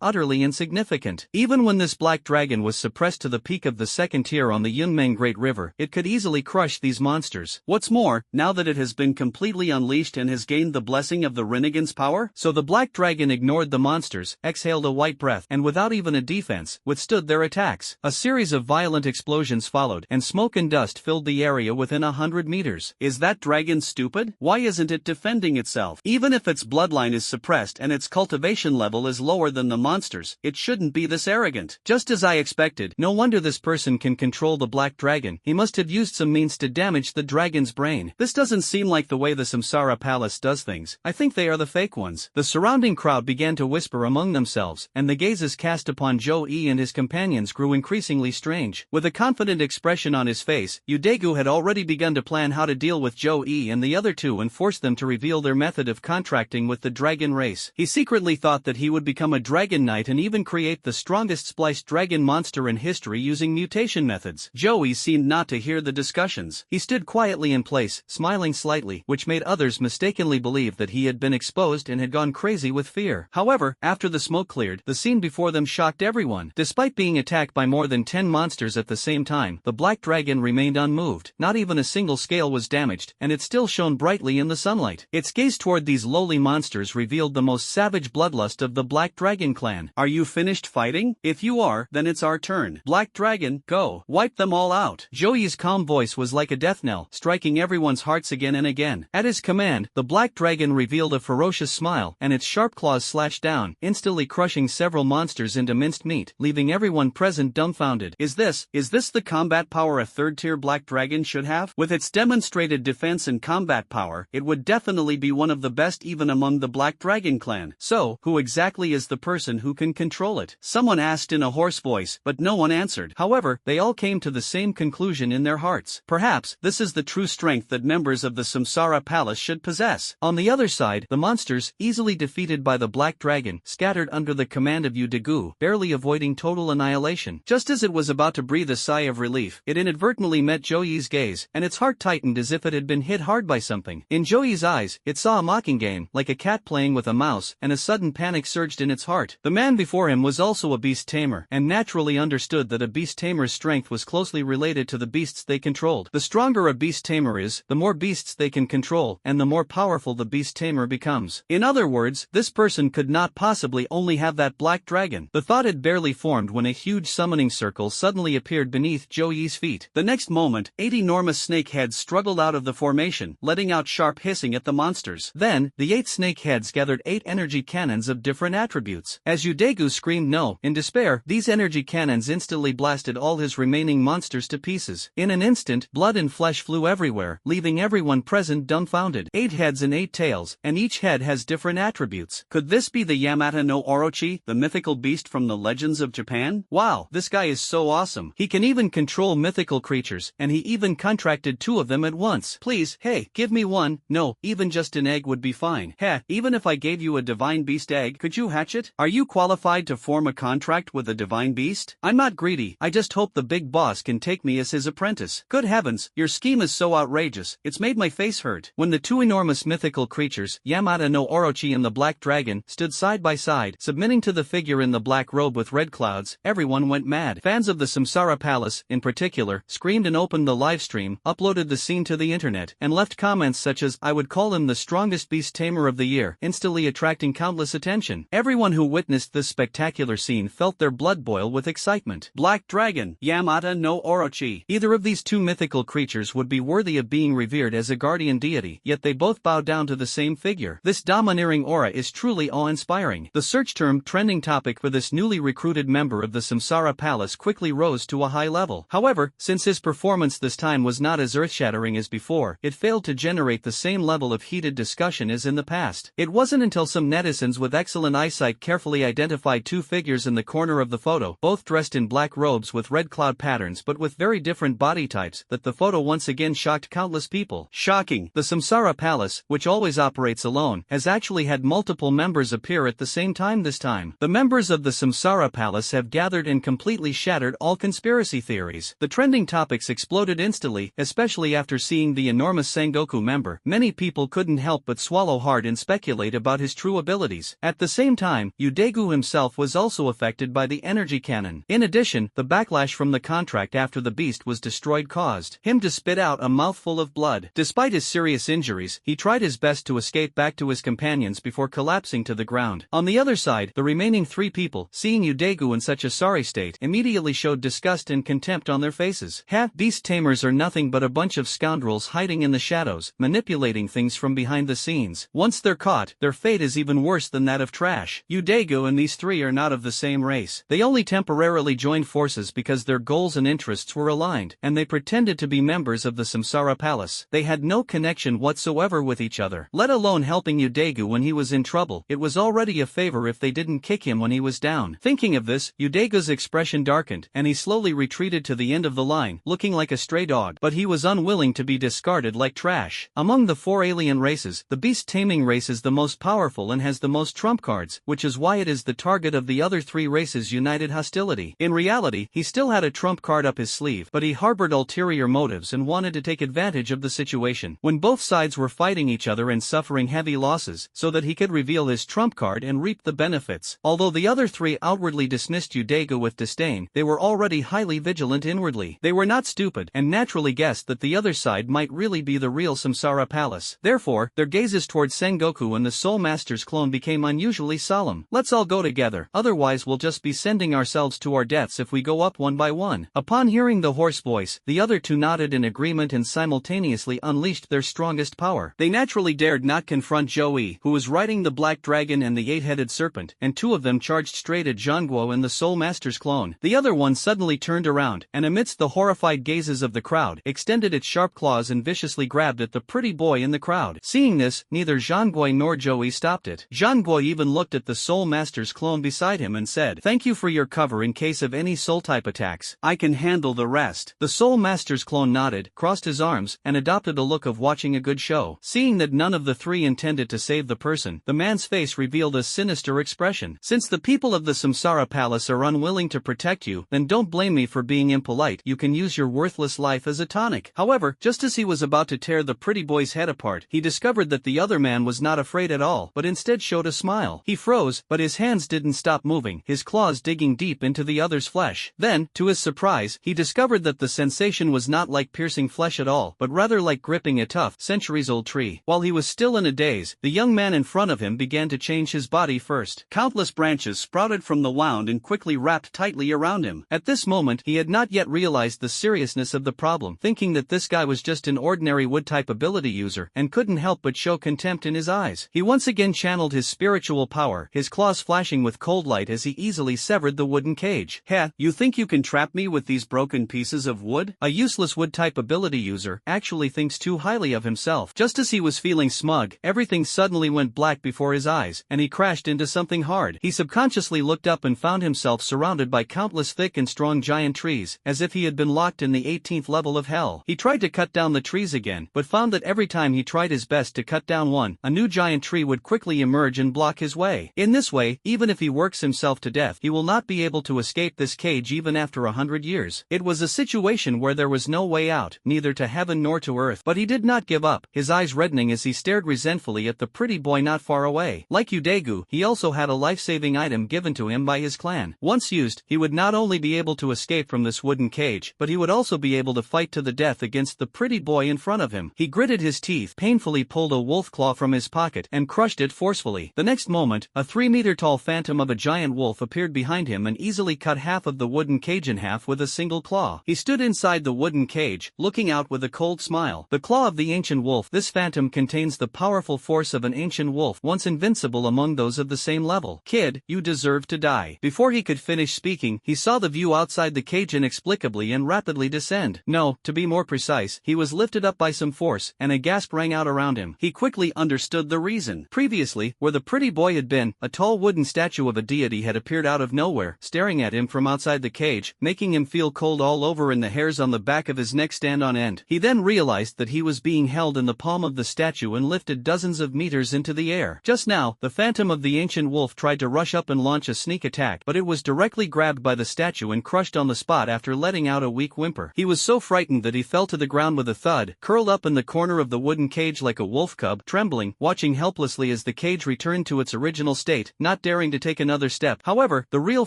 utterly insignificant. Even when this black dragon was suppressed to the peak of the 2nd tier on the Yunmeng Great River, it could easily crush these monsters. What's more, now that it has been completely unleashed and has gained the blessing of the Rinnegan's power, so the black dragon ignored the monsters, exhaled a white breath, and without even a defense, withstood their attacks. A series of violent explosions followed, and smoke and dust filled the area within 100 meters. Is that dragon stupid? Why isn't it defending itself? Even if its bloodline is suppressed and its cultivation level is lower than the monsters, it shouldn't be this arrogant. Just as I expected, no wonder this person can control the black dragon. He must have used some means to damage the dragon's brain. This doesn't seem like the way the Samsara Palace does things. I think they are the fake ones. The surrounding crowd began to whisper among among themselves, and the gazes cast upon Joe-E and his companions grew increasingly strange. With a confident expression on his face, Udegu had already begun to plan how to deal with Joe-E and the other two and force them to reveal their method of contracting with the dragon race. He secretly thought that he would become a dragon knight and even create the strongest spliced dragon monster in history using mutation methods. Joey seemed not to hear the discussions. He stood quietly in place, smiling slightly, which made others mistakenly believe that he had been exposed and had gone crazy with fear. However, after the smoke cleared, the scene before them shocked everyone. Despite being attacked by more than 10 monsters at the same time, the black dragon remained unmoved. Not even a single scale was damaged, and it still shone brightly in the sunlight. Its gaze toward these lowly monsters revealed the most savage bloodlust of the Black Dragon clan. Are you finished fighting? If you are, then it's our turn. Black Dragon, go. Wipe them all out. Joey's calm voice was like a death knell, striking everyone's hearts again and again. At his command, the Black Dragon revealed a ferocious smile, and its sharp claws slashed down, instantly crushing several monsters into minced meat, leaving everyone present dumbfounded. Is this the combat power a third-tier Black Dragon should have? With its demonstrated defense and combat power, it would definitely be one of the best even among the Black Dragon clan. So, who exactly is the person who can control it? Someone asked in a hoarse voice, but no one answered. However, they all came to the same conclusion in their hearts. Perhaps, this is the true strength that members of the Samsara Palace should possess. On the other side, the monsters, easily defeated by the Black Dragon, scattered under the command of Udegu, barely avoiding total annihilation. Just as it was about to breathe a sigh of relief, it inadvertently met Joey's gaze, and its heart tightened as if it had been hit hard by something. In Joey's eyes, it saw a mocking game, like a cat playing with a mouse, and a sudden panic surged in its heart. The man before him was also a beast tamer, and naturally understood that a beast tamer's strength was closely related to the beasts they controlled. The stronger a beast tamer is, the more beasts they can control, and the more powerful the beast tamer becomes. In other words, this person could not possibly only have that black dragon. The thought had barely formed when a huge summoning circle suddenly appeared beneath Joey's feet. The next moment, 8 enormous snake heads struggled out of the formation, letting out sharp hissing at the monsters. Then, the 8 snake heads gathered 8 energy cannons of different attributes. As Udegu screamed no, in despair, these energy cannons instantly blasted all his remaining monsters to pieces. In an instant, blood and flesh flew everywhere, leaving everyone present dumbfounded. 8 heads and 8 tails, and each head has different attributes. Could this be the Yamata no Orochi, the mythical beast from the legends of Japan? Wow, this guy is so awesome. He can even control mythical creatures, and he even contracted 2 of them at once. Please, hey, give me one. No, even just an egg would be fine. Heh, even if I gave you a divine beast egg, could you hatch it? Are you qualified to form a contract with a divine beast? I'm not greedy, I just hope the big boss can take me as his apprentice. Good heavens, your scheme is so outrageous, it's made my face hurt. When the 2 enormous mythical creatures, Yamata no Orochi and the Black Dragon, stood side by side, submitting to the figure in the black robe with red clouds, everyone went mad. Fans of the Samsara Palace, in particular, screamed and opened the livestream, uploaded the scene to the internet, and left comments such as, "I would call him the strongest beast tamer of the year," instantly attracting countless attention. Everyone who witnessed this spectacular scene felt their blood boil with excitement. Black Dragon, Yamata no Orochi. Either of these 2 mythical creatures would be worthy of being revered as a guardian deity, yet they both bow down to the same figure. This domineering aura is truly awe-inspiring. The search term trending topic for this newly recruited member of the Samsara Palace quickly rose to a high level. However, since his performance this time was not as earth-shattering as before, it failed to generate the same level of heated discussion as in the past. It wasn't until some netizens with excellent eyesight carefully identified 2 figures in the corner of the photo, both dressed in black robes with red cloud patterns but with very different body types, that the photo once again shocked countless people. Shocking! The Samsara Palace, which always operates alone, has actually had multiple members appear at the same time this time. The members of the Samsara Palace have gathered and completely shattered all conspiracy theories. The trending topics exploded instantly, especially after seeing the enormous Sengoku member. Many people couldn't help but swallow hard and speculate about his true abilities. At the same time, Udegu himself was also affected by the energy cannon. In addition, the backlash from the contract after the beast was destroyed caused him to spit out a mouthful of blood. Despite his serious injuries, he tried his best to escape back to his companions before collapsing to the ground. On the other side, the remaining 3 people, seeing Udegu in such a sorry state, immediately showed disgust and contempt on their faces. Beast tamers are nothing but a bunch of scoundrels hiding in the shadows, manipulating things from behind the scenes. Once they're caught, their fate is even worse than that of trash. Udegu and these 3 are not of the same race. They only temporarily joined forces because their goals and interests were aligned, and they pretended to be members of the Samsara Palace. They had no connection whatsoever with each other, let alone helping Udegu when he was in trouble. It was already a favor favor if they didn't kick him when he was down. Thinking of this, Udega's expression darkened, and he slowly retreated to the end of the line, looking like a stray dog. But he was unwilling to be discarded like trash. Among the 4 alien races, the beast-taming race is the most powerful and has the most trump cards, which is why it is the target of the other 3 races' united hostility. In reality, he still had a trump card up his sleeve, but he harbored ulterior motives and wanted to take advantage of the situation, when both sides were fighting each other and suffering heavy losses, so that he could reveal his trump card and reap the benefits. Although the other 3 outwardly dismissed Udega with disdain, they were already highly vigilant inwardly. They were not stupid, and naturally guessed that the other side might really be the real Samsara Palace. Therefore, their gazes towards Sengoku and the Soul Master's clone became unusually solemn. Let's all go together, otherwise we'll just be sending ourselves to our deaths if we go up one by one. Upon hearing the hoarse voice, the other 2 nodded in agreement and simultaneously unleashed their strongest power. They naturally dared not confront Joey, who was riding the Black Dragon and the 8-headed serpent, and 2 of them charged straight at Zhangguo and the Soul Master's clone. The other one suddenly turned around, and amidst the horrified gazes of the crowd, extended its sharp claws and viciously grabbed at the pretty boy in the crowd. Seeing this, neither Zhangguo nor Joey stopped it. Zhangguo even looked at the Soul Master's clone beside him and said, "Thank you for your cover in case of any soul-type attacks. I can handle the rest." The Soul Master's clone nodded, crossed his arms, and adopted a look of watching a good show. Seeing that none of the 3 intended to save the person, the man's face revealed a sinister expression. "Since the people of the Samsara Palace are unwilling to protect you, then don't blame me for being impolite. You can use your worthless life as a tonic." However, just as he was about to tear the pretty boy's head apart, he discovered that the other man was not afraid at all, but instead showed a smile. He froze, but his hands didn't stop moving, his claws digging deep into the other's flesh. Then, to his surprise, he discovered that the sensation was not like piercing flesh at all, but rather like gripping a tough, centuries-old tree. While he was still in a daze, the young man in front of him began to change his body first. Countless branches sprouted from the wound and quickly wrapped tightly around him. At this moment, he had not yet realized the seriousness of the problem, thinking that this guy was just an ordinary wood-type ability user, and couldn't help but show contempt in his eyes. He once again channeled his spiritual power, his claws flashing with cold light as he easily severed the wooden cage. "Heh, you think you can trap me with these broken pieces of wood?" A useless wood-type ability user actually thinks too highly of himself. Just as he was feeling smug, everything suddenly went black before his eyes, and he crashed into something hard. He subconsciously looked up and found himself surrounded by countless thick and strong giant trees, as if he had been locked in the 18th level of hell. He tried to cut down the trees again, but found that every time he tried his best to cut down one, a new giant tree would quickly emerge and block his way. In this way, even if he works himself to death, he will not be able to escape this cage even after 100 years. It was a situation where there was no way out, neither to heaven nor to earth. But he did not give up, his eyes reddening as he stared resentfully at the pretty boy not far away. Like Udegu, he also had a life-saving item given to him by his clan. Once used, he would not only be able to escape from this wooden cage, but he would also be able to fight to the death against the pretty boy in front of him. He gritted his teeth, painfully pulled a wolf claw from his pocket, and crushed it forcefully. The next moment, a 3-meter-tall phantom of a giant wolf appeared behind him and easily cut half of the wooden cage in half with a single claw. He stood inside the wooden cage, looking out with a cold smile. The claw of the ancient wolf. This phantom contains the powerful force of an ancient wolf, once invincible among those of the same level. "Kid, you deserve to die." Before he could finish speaking, he saw the view outside the cage inexplicably and rapidly descend. No, to be more precise, he was lifted up by some force, and a gasp rang out around him. He quickly understood the reason. Previously, where the pretty boy had been, a tall wooden statue of a deity had appeared out of nowhere, staring at him from outside the cage, making him feel cold all over and the hairs on the back of his neck stand on end. He then realized that he was being held in the palm of the statue and lifted dozens of meters into the air. Just now, the phantom of the ancient wolf tried to rush up and launch a sneak attack, but it was directly grabbed by the statue and crushed on the spot after letting out a weak whimper. He was so frightened that he fell to the ground with a thud, curled up in the corner of the wooden cage like a wolf cub, trembling, watching helplessly as the cage returned to its original state, not daring to take another step. However, the real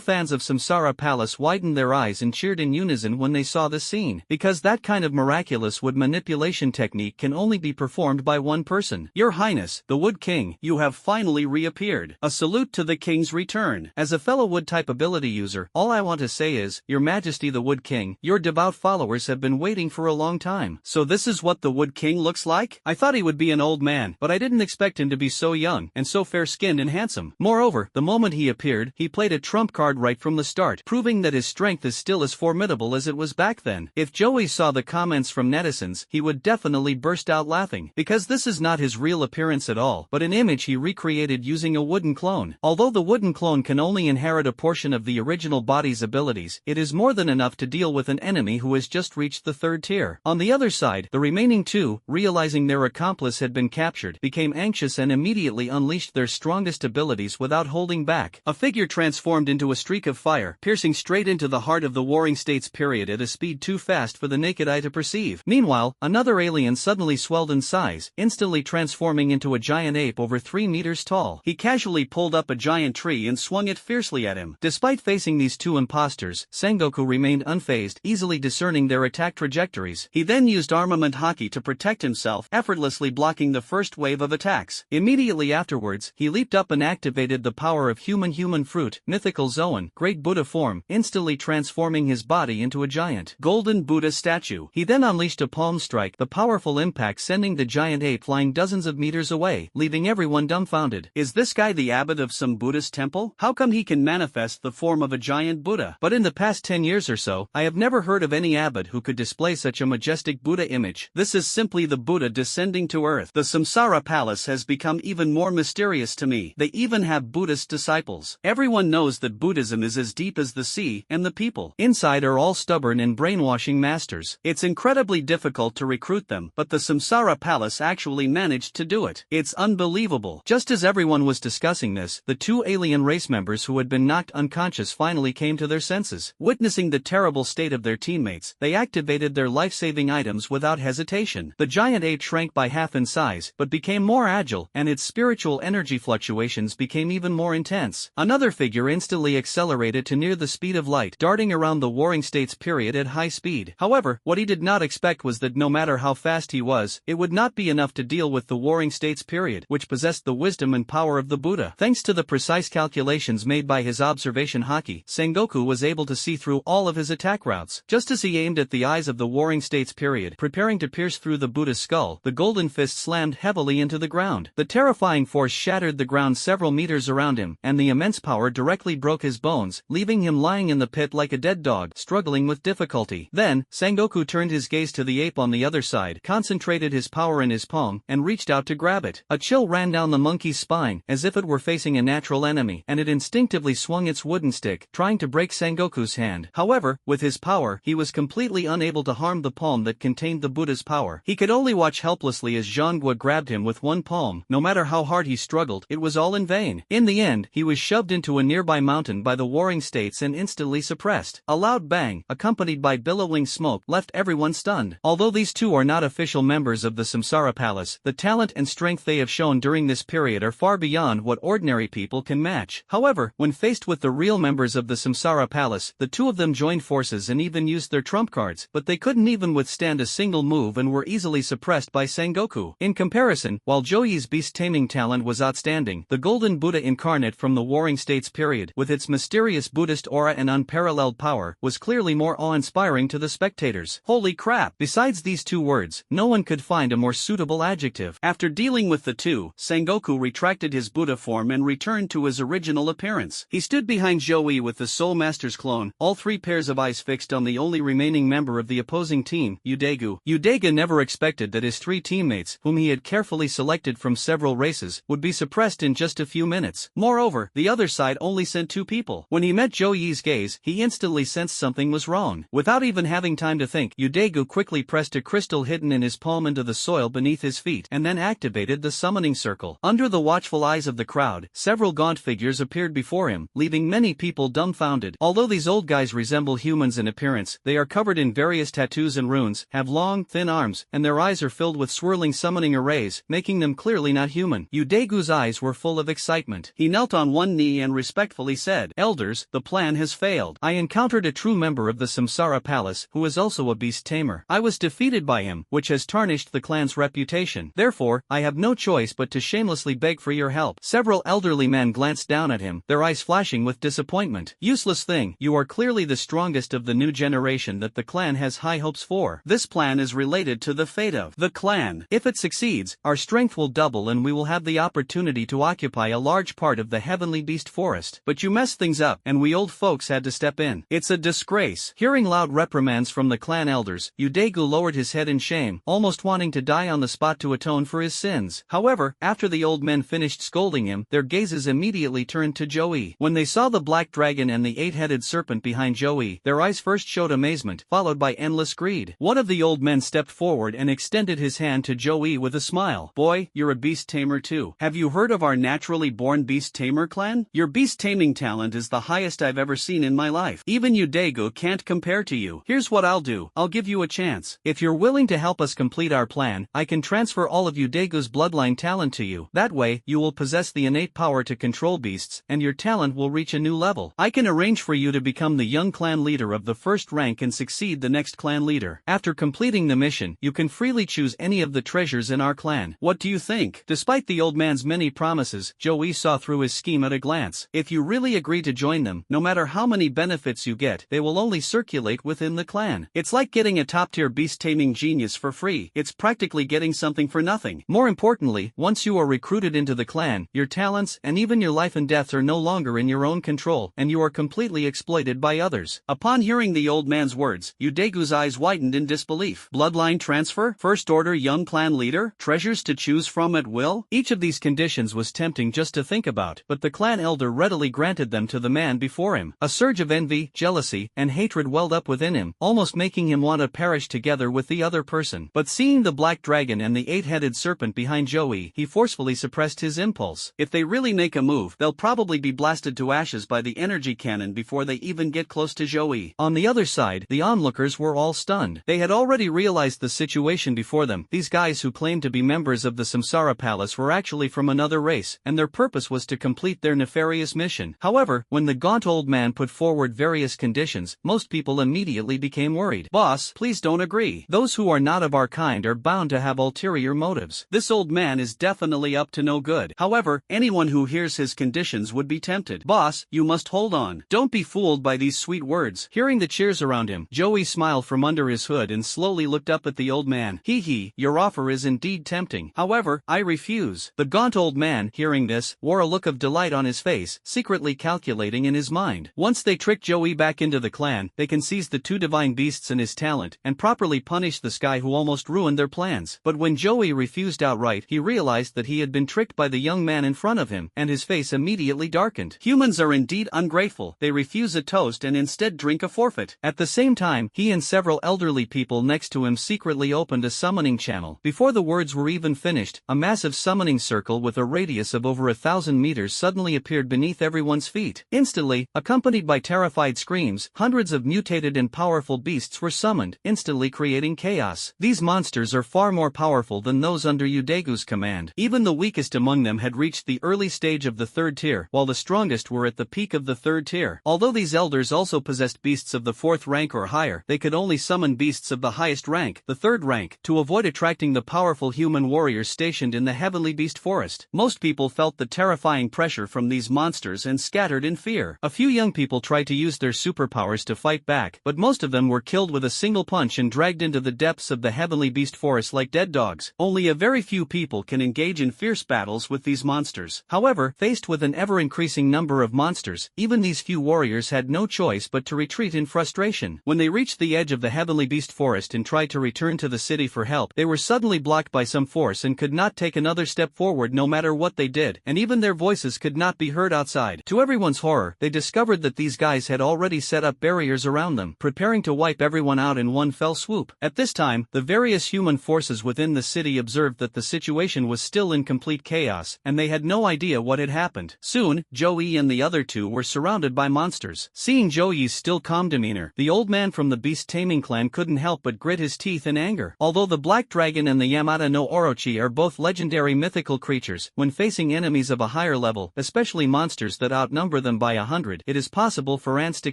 fans of Samsara Palace widened their eyes and cheered in unison when they saw this scene, because that kind of miraculous wood manipulation technique can only be performed by one person. "Your Highness, the Wood King, you have finally reappeared. A salute to the King's return." As a fellow wood-type ability user, all I want to say is, Your Majesty the Wood King, your devout followers have been waiting for a long time. So this is what the Wood King looks like? I thought he would be an old man, but I didn't expect him to be so young, and so fair-skinned and handsome. Moreover, the moment he appeared, he played a trump card right from the start, proving that his strength is still as formidable as it was back then. If Joey saw the comments from netizens, he would definitely burst out laughing, because this is not his real appearance at all, but an image he recreated using a wooden wooden clone. Although the wooden clone can only inherit a portion of the original body's abilities, it is more than enough to deal with an enemy who has just reached the third tier. On the other side, the remaining two, realizing their accomplice had been captured, became anxious and immediately unleashed their strongest abilities without holding back. A figure transformed into a streak of fire, piercing straight into the heart of the Warring States period at a speed too fast for the naked eye to perceive. Meanwhile, another alien suddenly swelled in size, instantly transforming into a giant ape over 3 meters tall. He casually pulled up a giant tree and swung it fiercely at him. Despite facing these two imposters, Sengoku remained unfazed, easily discerning their attack trajectories. He then used armament haki to protect himself, effortlessly blocking the first wave of attacks. Immediately afterwards, he leaped up and activated the power of human fruit, mythical Zoan, great Buddha form, instantly transforming his body into a giant golden Buddha statue. He then unleashed a palm strike, the powerful impact sending the giant ape flying dozens of meters away, leaving everyone dumbfounded. Is this guy the abbot of some Buddhist temple? How come he can manifest the form of a giant Buddha? But in the past 10 years or so, I have never heard of any abbot who could display such a majestic Buddha image. This is simply the Buddha descending to earth. The Samsara Palace has become even more mysterious to me. They even have Buddhist disciples. Everyone knows that Buddhism is as deep as the sea and the people inside are all stubborn and brainwashing masters. It's incredibly difficult to recruit them, but the Samsara Palace actually managed to do it. It's unbelievable. Just as everyone was discussing this, the two alien race members who had been knocked unconscious finally came to their senses. Witnessing the terrible state of their teammates, they activated their life-saving items without hesitation. The giant ape shrank by half in size, but became more agile, and its spiritual energy fluctuations became even more intense. Another figure instantly accelerated to near the speed of light, darting around the Warring States period at high speed. However, what he did not expect was that no matter how fast he was, it would not be enough to deal with the Warring States period, which possessed the wisdom and power of the Buddha. Thanks to the precise calculations made by his observation haki, Sengoku was able to see through all of his attack routes. Just as he aimed at the eyes of the Warring States period, preparing to pierce through the Buddha's skull, the golden fist slammed heavily into the ground. The terrifying force shattered the ground several meters around him, and the immense power directly broke his bones, leaving him lying in the pit like a dead dog, struggling with difficulty. Then, Sengoku turned his gaze to the ape on the other side, concentrated his power in his palm, and reached out to grab it. A chill ran down the monkey's spine, as if it were facing a natural enemy, and it instinctively swung its wooden stick, trying to break Sengoku's hand. However, with his power, he was completely unable to harm the palm that contained the Buddha's power. He could only watch helplessly as Zhangguo grabbed him with one palm. No matter how hard he struggled, it was all in vain. In the end, he was shoved into a nearby mountain by the Warring States and instantly suppressed. A loud bang, accompanied by billowing smoke, left everyone stunned. Although these two are not official members of the Samsara Palace, the talent and strength they have shown during this period are far beyond what ordinary people can match. However, when faced with the real members of the Samsara Palace, the two of them joined forces and even used their trump cards, but they couldn't even withstand a single move and were easily suppressed by Sengoku. In comparison, while Joey's beast-taming talent was outstanding, the Golden Buddha incarnate from the Warring States period, with its mysterious Buddhist aura and unparalleled power, was clearly more awe-inspiring to the spectators. Holy crap! Besides these two words, no one could find a more suitable adjective. After dealing with the two, Sengoku retracted his Buddha form and returned to his original appearance. He stood behind Joey with the Soul Master's clone, all three pairs of eyes fixed on the only remaining member of the opposing team, Udegu. Udega never expected that his three teammates, whom he had carefully selected from several races, would be suppressed in just a few minutes. Moreover, the other side only sent two people. When he met Joey's gaze, he instantly sensed something was wrong. Without even having time to think, Udegu quickly pressed a crystal hidden in his palm into the soil beneath his feet, and then activated the summoning circle. Under the watchful eyes of the crowd, several gaunt figures appeared before him, leaving many people dumbfounded. Although these old guys resemble humans in appearance, they are covered in various tattoos and runes, have long, thin arms, and their eyes are filled with swirling summoning arrays, making them clearly not human. Udegu's eyes were full of excitement. He knelt on one knee and respectfully said, "Elders, the plan has failed. I encountered a true member of the Samsara Palace, who is also a beast tamer. I was defeated by him, which has tarnished the clan's reputation. Therefore, I have no choice but to shamelessly beg for your help." Several elderly men glanced down at him, their eyes flashing with disappointment. "Useless thing, you are clearly the strongest of the new generation that the clan has high hopes for. This plan is related to the fate of the clan. If it succeeds, our strength will double and we will have the opportunity to occupy a large part of the heavenly beast forest. But you messed things up, and we old folks had to step in. It's a disgrace." Hearing loud reprimands from the clan elders, Udegu lowered his head in shame, almost wanting to die on the spot to atone for his sins. However, after the old men finished scolding him, him, their gazes immediately turned to Joey. When they saw the black dragon and the eight-headed serpent behind Joey, their eyes first showed amazement, followed by endless greed. One of the old men stepped forward and extended his hand to Joey with a smile. "Boy, you're a beast tamer too. Have you heard of our naturally born beast tamer clan? Your beast taming talent is the highest I've ever seen in my life. Even Udegu can't compare to you. Here's what I'll do. I'll give you a chance. If you're willing to help us complete our plan, I can transfer all of Udegu's bloodline talent to you. That way, you will possess the innate power to control beasts, and your talent will reach a new level. I can arrange for you to become the young clan leader of the first rank and succeed the next clan leader. After completing the mission, you can freely choose any of the treasures in our clan. What do you think?" Despite the old man's many promises, Joey saw through his scheme at a glance. If you really agree to join them, no matter how many benefits you get, they will only circulate within the clan. It's like getting a top-tier beast-taming genius for free. It's practically getting something for nothing. More importantly, once you are recruited into the clan, your talents and even your life and death are no longer in your own control, and you are completely exploited by others. Upon hearing the old man's words, Udegu's eyes widened in disbelief. Bloodline transfer? First order young clan leader? Treasures to choose from at will? Each of these conditions was tempting just to think about, but the clan elder readily granted them to the man before him. A surge of envy, jealousy, and hatred welled up within him, almost making him want to perish together with the other person. But seeing the black dragon and the eight-headed serpent behind Joey, he forcefully suppressed his impulse. If they really make a move, they'll probably be blasted to ashes by the energy cannon before they even get close to Joey. On the other side, the onlookers were all stunned. They had already realized the situation before them. These guys who claimed to be members of the Samsara Palace were actually from another race, and their purpose was to complete their nefarious mission. However, when the gaunt old man put forward various conditions, most people immediately became worried. "Boss, please don't agree. Those who are not of our kind are bound to have ulterior motives. This old man is definitely up to no good. However, anyone who hears his conditions would be tempted. Boss, you must hold on. Don't be fooled by these sweet words." Hearing the cheers around him, Joey smiled from under his hood and slowly looked up at the old man. "Hee, your offer is indeed tempting. However, I refuse." The gaunt old man, hearing this, wore a look of delight on his face, secretly calculating in his mind. Once they trick Joey back into the clan, they can seize the two divine beasts and his talent, and properly punish this guy who almost ruined their plans. But when Joey refused outright, he realized that he had been tricked by the young man in front of him, and his face immediately darkened. Humans are indeed ungrateful. They refuse a toast and instead drink a forfeit. At the same time, he and several elderly people next to him secretly opened a summoning channel. Before the words were even finished, a massive summoning circle with a radius of over 1,000 meters suddenly appeared beneath everyone's feet. Instantly, accompanied by terrified screams, hundreds of mutated and powerful beasts were summoned, instantly creating chaos. These monsters are far more powerful than those under Udegu's command. Even the weakest among them had reached the early stage of the third tier, while the strongest were at the peak of the third tier. Although these elders also possessed beasts of the fourth rank or higher, they could only summon beasts of the highest rank, the third rank, to avoid attracting the powerful human warriors stationed in the heavenly beast forest. Most people felt the terrifying pressure from these monsters and scattered in fear. A few young people tried to use their superpowers to fight back, but most of them were killed with a single punch and dragged into the depths of the heavenly beast forest like dead dogs. Only a very few people can engage in fierce battles with these monsters. However, faced with an ever-increasing number of monsters, even these few warriors had no choice but to retreat in frustration. When they reached the edge of the heavenly beast forest and tried to return to the city for help, they were suddenly blocked by some force and could not take another step forward no matter what they did, and even their voices could not be heard outside. To everyone's horror, they discovered that these guys had already set up barriers around them, preparing to wipe everyone out in one fell swoop. At this time, the various human forces within the city observed that the situation was still in complete chaos, and they had no idea what had happened. Soon, Joey and the other two were surrounded by monsters. Seeing Joey's still calm demeanor, the old man from the beast taming clan couldn't help but grit his teeth in anger. Although the black dragon and the Yamata no Orochi are both legendary mythical creatures, when facing enemies of a higher level, especially monsters that outnumber them by 100, it is possible for ants to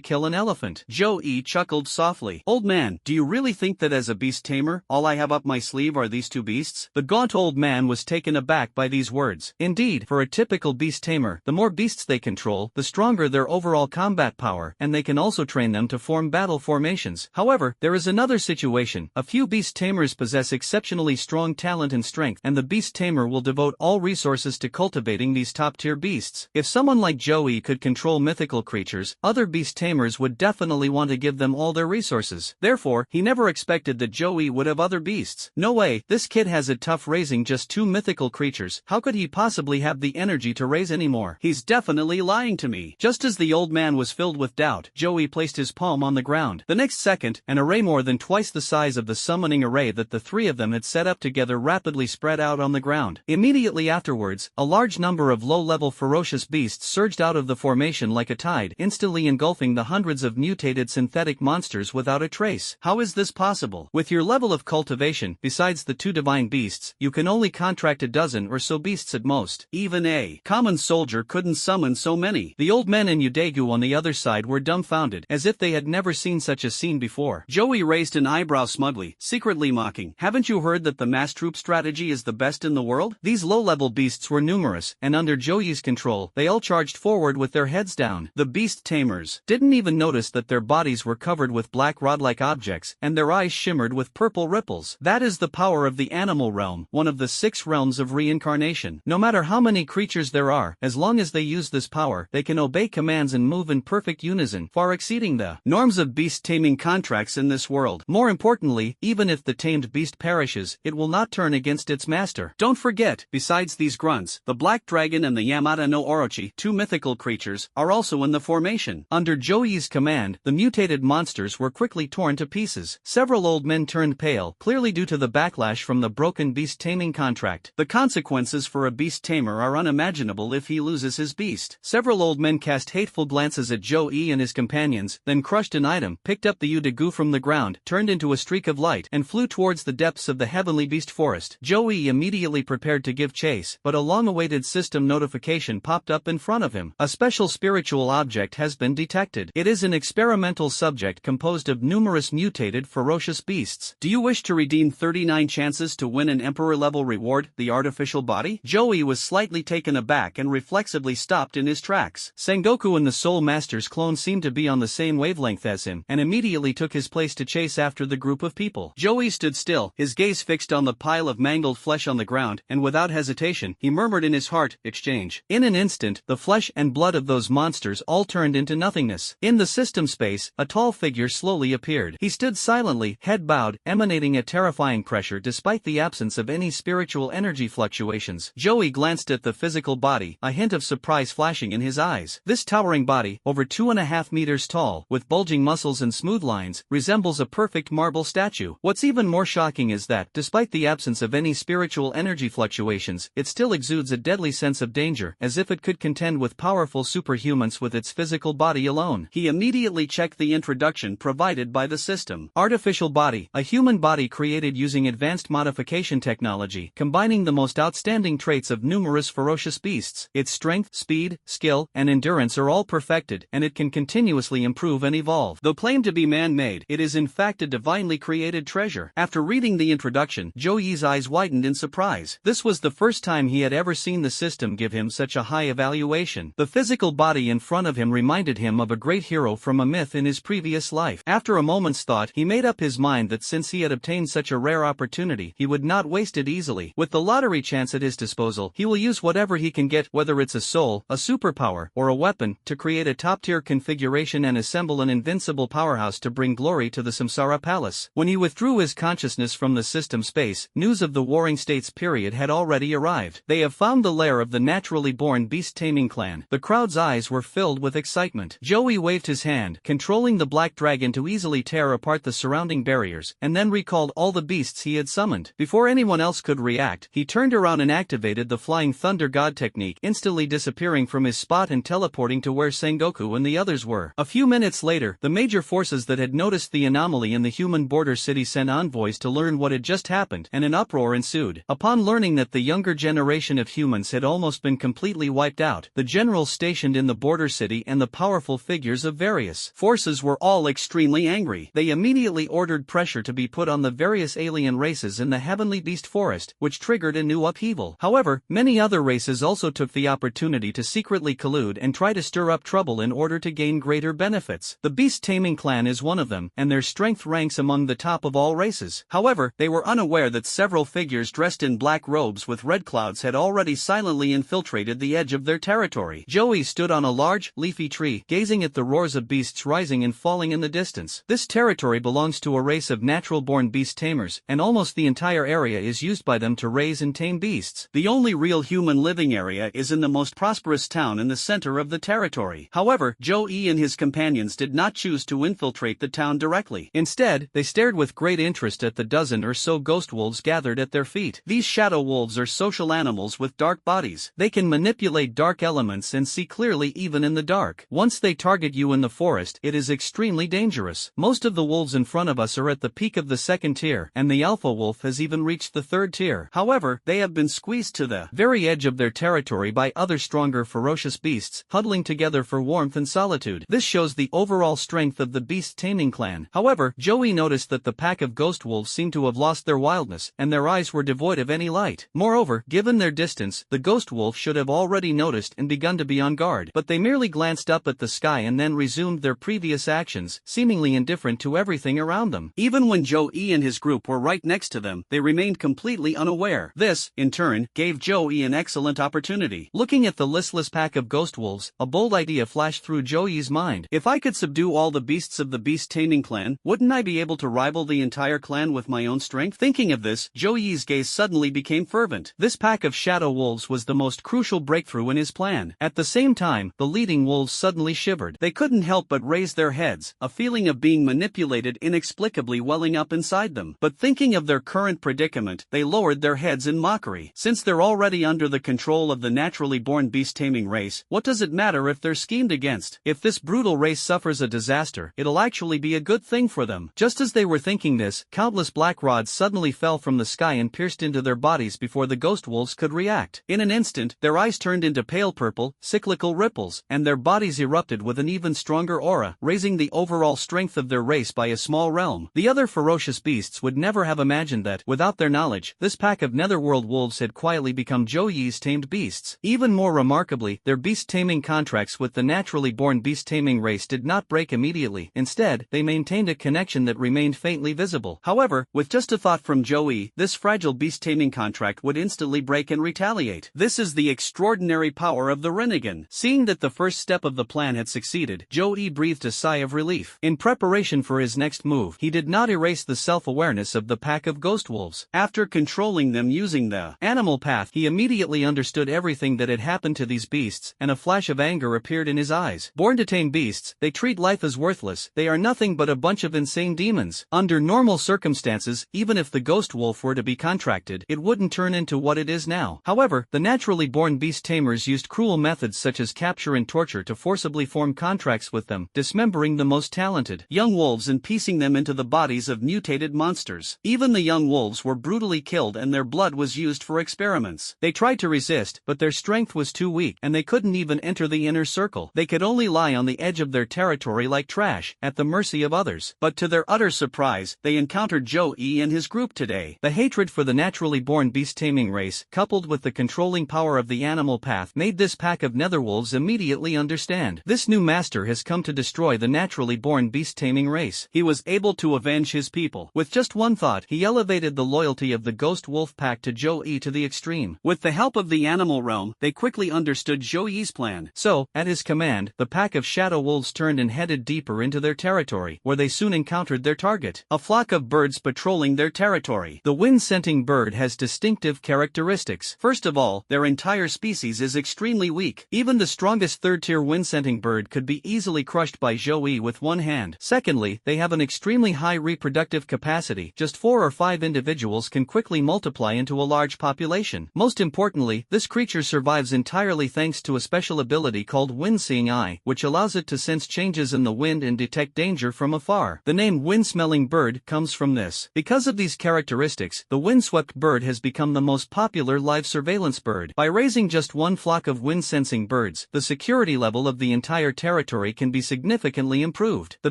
kill an elephant. Joey chuckled softly. "Old man, do you really think that as a beast tamer, all I have up my sleeve are these two beasts?" The gaunt old man was taken aback by these words. Indeed, for a typical beast tamer, the more beasts they control, the stronger their overall combat power, and they can also train them to form battle formations. However, there is another situation. A few beast tamers possess exceptionally strong talent and strength, and the beast tamer will devote all resources to cultivating these top-tier beasts. If someone like Joey could control mythical creatures, other beast tamers would definitely want to give them all their resources. Therefore, he never expected that Joey would have other beasts. No way, this kid has it tough raising just two mythical creatures. How could he possibly have have the energy to raise anymore. He's definitely lying to me. Just as the old man was filled with doubt, Joey placed his palm on the ground. The next second, an array more than twice the size of the summoning array that the three of them had set up together rapidly spread out on the ground. Immediately afterwards, a large number of low-level ferocious beasts surged out of the formation like a tide, instantly engulfing the hundreds of mutated synthetic monsters without a trace. How is this possible? With your level of cultivation, besides the two divine beasts, you can only contract a dozen or so beasts at most. Even a common soldier couldn't summon so many. The old men and Udegu on the other side were dumbfounded, as if they had never seen such a scene before. Joey raised an eyebrow smugly, secretly mocking. Haven't you heard that the mass troop strategy is the best in the world? These low-level beasts were numerous, and under Joey's control, they all charged forward with their heads down. The beast tamers didn't even notice that their bodies were covered with black rod-like objects, and their eyes shimmered with purple ripples. That is the power of the animal realm, one of the 6 realms of reincarnation. No matter how many creatures there are, as long as they use this power, they can obey commands and move in perfect unison, far exceeding the norms of beast taming contracts in this world. More importantly, even if the tamed beast perishes, it will not turn against its master. Don't forget, besides these grunts, the black dragon and the Yamata no Orochi, 2 mythical creatures, are also in the formation. Under Joey's command, the mutated monsters were quickly torn to pieces. Several old men turned pale, clearly due to the backlash from the broken beast taming contract. The consequences for a beast tamer are unimaginable if he loses his beast. Several old men cast hateful glances at Joey and his companions, then crushed an item, picked up the Udegu from the ground, turned into a streak of light, and flew towards the depths of the heavenly beast forest. Joey immediately prepared to give chase, but a long-awaited system notification popped up in front of him. A special spiritual object has been detected. It is an experimental subject composed of numerous mutated ferocious beasts. Do you wish to redeem 39 chances to win an emperor-level reward, the artificial body? Joey was slightly taken aback and reflexively stopped in his tracks. Sengoku and the Soul Master's clone seemed to be on the same wavelength as him, and immediately took his place to chase after the group of people. Joey stood still, his gaze fixed on the pile of mangled flesh on the ground, and without hesitation, he murmured in his heart, "Exchange." In an instant, the flesh and blood of those monsters all turned into nothingness. In the system space, a tall figure slowly appeared. He stood silently, head bowed, emanating a terrifying pressure despite the absence of any spiritual energy fluctuations. Joey glanced at the physical body, a hint of surprise flashing in his eyes. This towering body, over 2.5 meters tall, with bulging muscles and smooth lines, resembles a perfect marble statue. What's even more shocking is that, despite the absence of any spiritual energy fluctuations, it still exudes a deadly sense of danger, as if it could contend with powerful superhumans with its physical body alone. He immediately checked the introduction provided by the system. Artificial body, a human body created using advanced modification technology, combining the most outstanding traits of numerous ferocious beasts. Its strength, speed, skill, and endurance are all perfected, and it can continuously improve and evolve. Though claimed to be man-made, it is in fact a divinely created treasure. After reading the introduction, Joey's eyes widened in surprise. This was the first time he had ever seen the system give him such a high evaluation. The physical body in front of him reminded him of a great hero from a myth in his previous life. After a moment's thought, he made up his mind that since he had obtained such a rare opportunity, he would not waste it easily. With the lottery chance at his disposal, he will use whatever he can get, whether it's a soul, a superpower, or a weapon, to create a top-tier configuration and assemble an invincible powerhouse to bring glory to the Samsara Palace. When he withdrew his consciousness from the system space, news of the Warring States period had already arrived. They have found the lair of the naturally born beast-taming clan. The crowd's eyes were filled with excitement. Joey waved his hand, controlling the black dragon to easily tear apart the surrounding barriers, and then recalled all the beasts he had summoned. Before anyone else could react, he turned around and activated the Flying Thunder God technique, instantly disappearing from his spot and teleporting to where Sengoku and the others were. A few minutes later, the major forces that had noticed the anomaly in the human border city sent envoys to learn what had just happened, and an uproar ensued. Upon learning that the younger generation of humans had almost been completely wiped out, the generals stationed in the border city and the powerful figures of various forces were all extremely angry. They immediately ordered pressure to be put on the various alien races in the heavenly beast forest, which triggered a new upheaval. However, many other races also took the opportunity to secretly collude and try to stir up trouble in order to gain greater benefits. The beast taming clan is one of them, and their strength ranks among the top of all races. However, they were unaware that several figures dressed in black robes with red clouds had already silently infiltrated the edge of their territory. Joey stood on a large, leafy tree, gazing at the roars of beasts rising and falling in the distance. This territory belongs to a race of natural-born beast tamers, and almost the entire area is used by them to raise and tame beasts. The only real human human living area is in the most prosperous town in the center of the territory. However, Joey and his companions did not choose to infiltrate the town directly. Instead, they stared with great interest at the dozen or so ghost wolves gathered at their feet. These shadow wolves are social animals with dark bodies. They can manipulate dark elements and see clearly even in the dark. Once they target you in the forest, it is extremely dangerous. Most of the wolves in front of us are at the peak of the second tier, and the alpha wolf has even reached the third tier. However, they have been squeezed to the very edge of their territory by other stronger ferocious beasts, huddling together for warmth and solitude. This shows the overall strength of the beast taming clan. However, Joey noticed that the pack of ghost wolves seemed to have lost their wildness, and their eyes were devoid of any light. Moreover, given their distance, the ghost wolf should have already noticed and begun to be on guard, but they merely glanced up at the sky and then resumed their previous actions, seemingly indifferent to everything around them. Even when Joey and his group were right next to them, they remained completely unaware. This, in turn, gave Joey an excellent opportunity. Looking at the listless pack of ghost wolves, a bold idea flashed through Joey's mind. If I could subdue all the beasts of the beast taming clan, wouldn't I be able to rival the entire clan with my own strength? Thinking of this, Joey's gaze suddenly became fervent. This pack of shadow wolves was the most crucial breakthrough in his plan. At the same time, the leading wolves suddenly shivered. They couldn't help but raise their heads, a feeling of being manipulated inexplicably welling up inside them. But thinking of their current predicament, they lowered their heads in mockery. Since they're already under the control of the naturally born beast-taming race, what does it matter if they're schemed against? If this brutal race suffers a disaster, it'll actually be a good thing for them. Just as they were thinking this, countless black rods suddenly fell from the sky and pierced into their bodies before the ghost wolves could react. In an instant, their eyes turned into pale purple, cyclical ripples, and their bodies erupted with an even stronger aura, raising the overall strength of their race by a small realm. The other ferocious beasts would never have imagined that, without their knowledge, this pack of netherworld wolves had quietly become Joey's tamed beasts. Even more remarkably, their beast-taming contracts with the naturally born beast-taming race did not break immediately. Instead, they maintained a connection that remained faintly visible. However, with just a thought from Joey, this fragile beast-taming contract would instantly break and retaliate. This is the extraordinary power of the Rinnegan. Seeing that the first step of the plan had succeeded, Joey breathed a sigh of relief. In preparation for his next move, he did not erase the self-awareness of the pack of ghost wolves. After controlling them using the animal path, he immediately understood everything that had happened to these beasts, and a flash of anger appeared in his eyes. Born to tame beasts, they treat life as worthless. They are nothing but a bunch of insane demons. Under normal circumstances, even if the ghost wolf were to be contracted, it wouldn't turn into what it is now. However, the naturally born beast tamers used cruel methods such as capture and torture to forcibly form contracts with them, dismembering the most talented young wolves and piecing them into the bodies of mutated monsters. Even the young wolves were brutally killed and their blood was used for experiments. They tried to resist, but their strength was too weak, and they couldn't even enter the inner circle. They could only lie on the edge of their territory like trash, at the mercy of others. But to their utter surprise, they encountered Joey and his group today. The hatred for the naturally born beast-taming race, coupled with the controlling power of the animal path, made this pack of netherwolves immediately understand. This new master has come to destroy the naturally born beast-taming race. He was able to avenge his people. With just one thought, he elevated the loyalty of the ghost wolf pack to Joey to the extreme. With the help of the animal realm, they quickly understood Joey's plan. So, at his command, the pack of shadow wolves turned and headed deeper into their territory, where they soon encountered their target, a flock of birds patrolling their territory. The wind-scenting bird has distinctive characteristics. First of all, their entire species is extremely weak. Even the strongest third-tier wind-scenting bird could be easily crushed by Joey with one hand. Secondly, they have an extremely high reproductive capacity. Just 4 or 5 individuals can quickly multiply into a large population. Most importantly, this creature survives entirely thanks to a special ability called Wind-Seeing Eye, which allows it to sense changes in the wind and detect danger from afar. The name wind-smelling bird comes from this. Because of these characteristics, the windswept bird has become the most popular live surveillance bird. By raising just one flock of wind-sensing birds, the security level of the entire territory can be significantly improved. The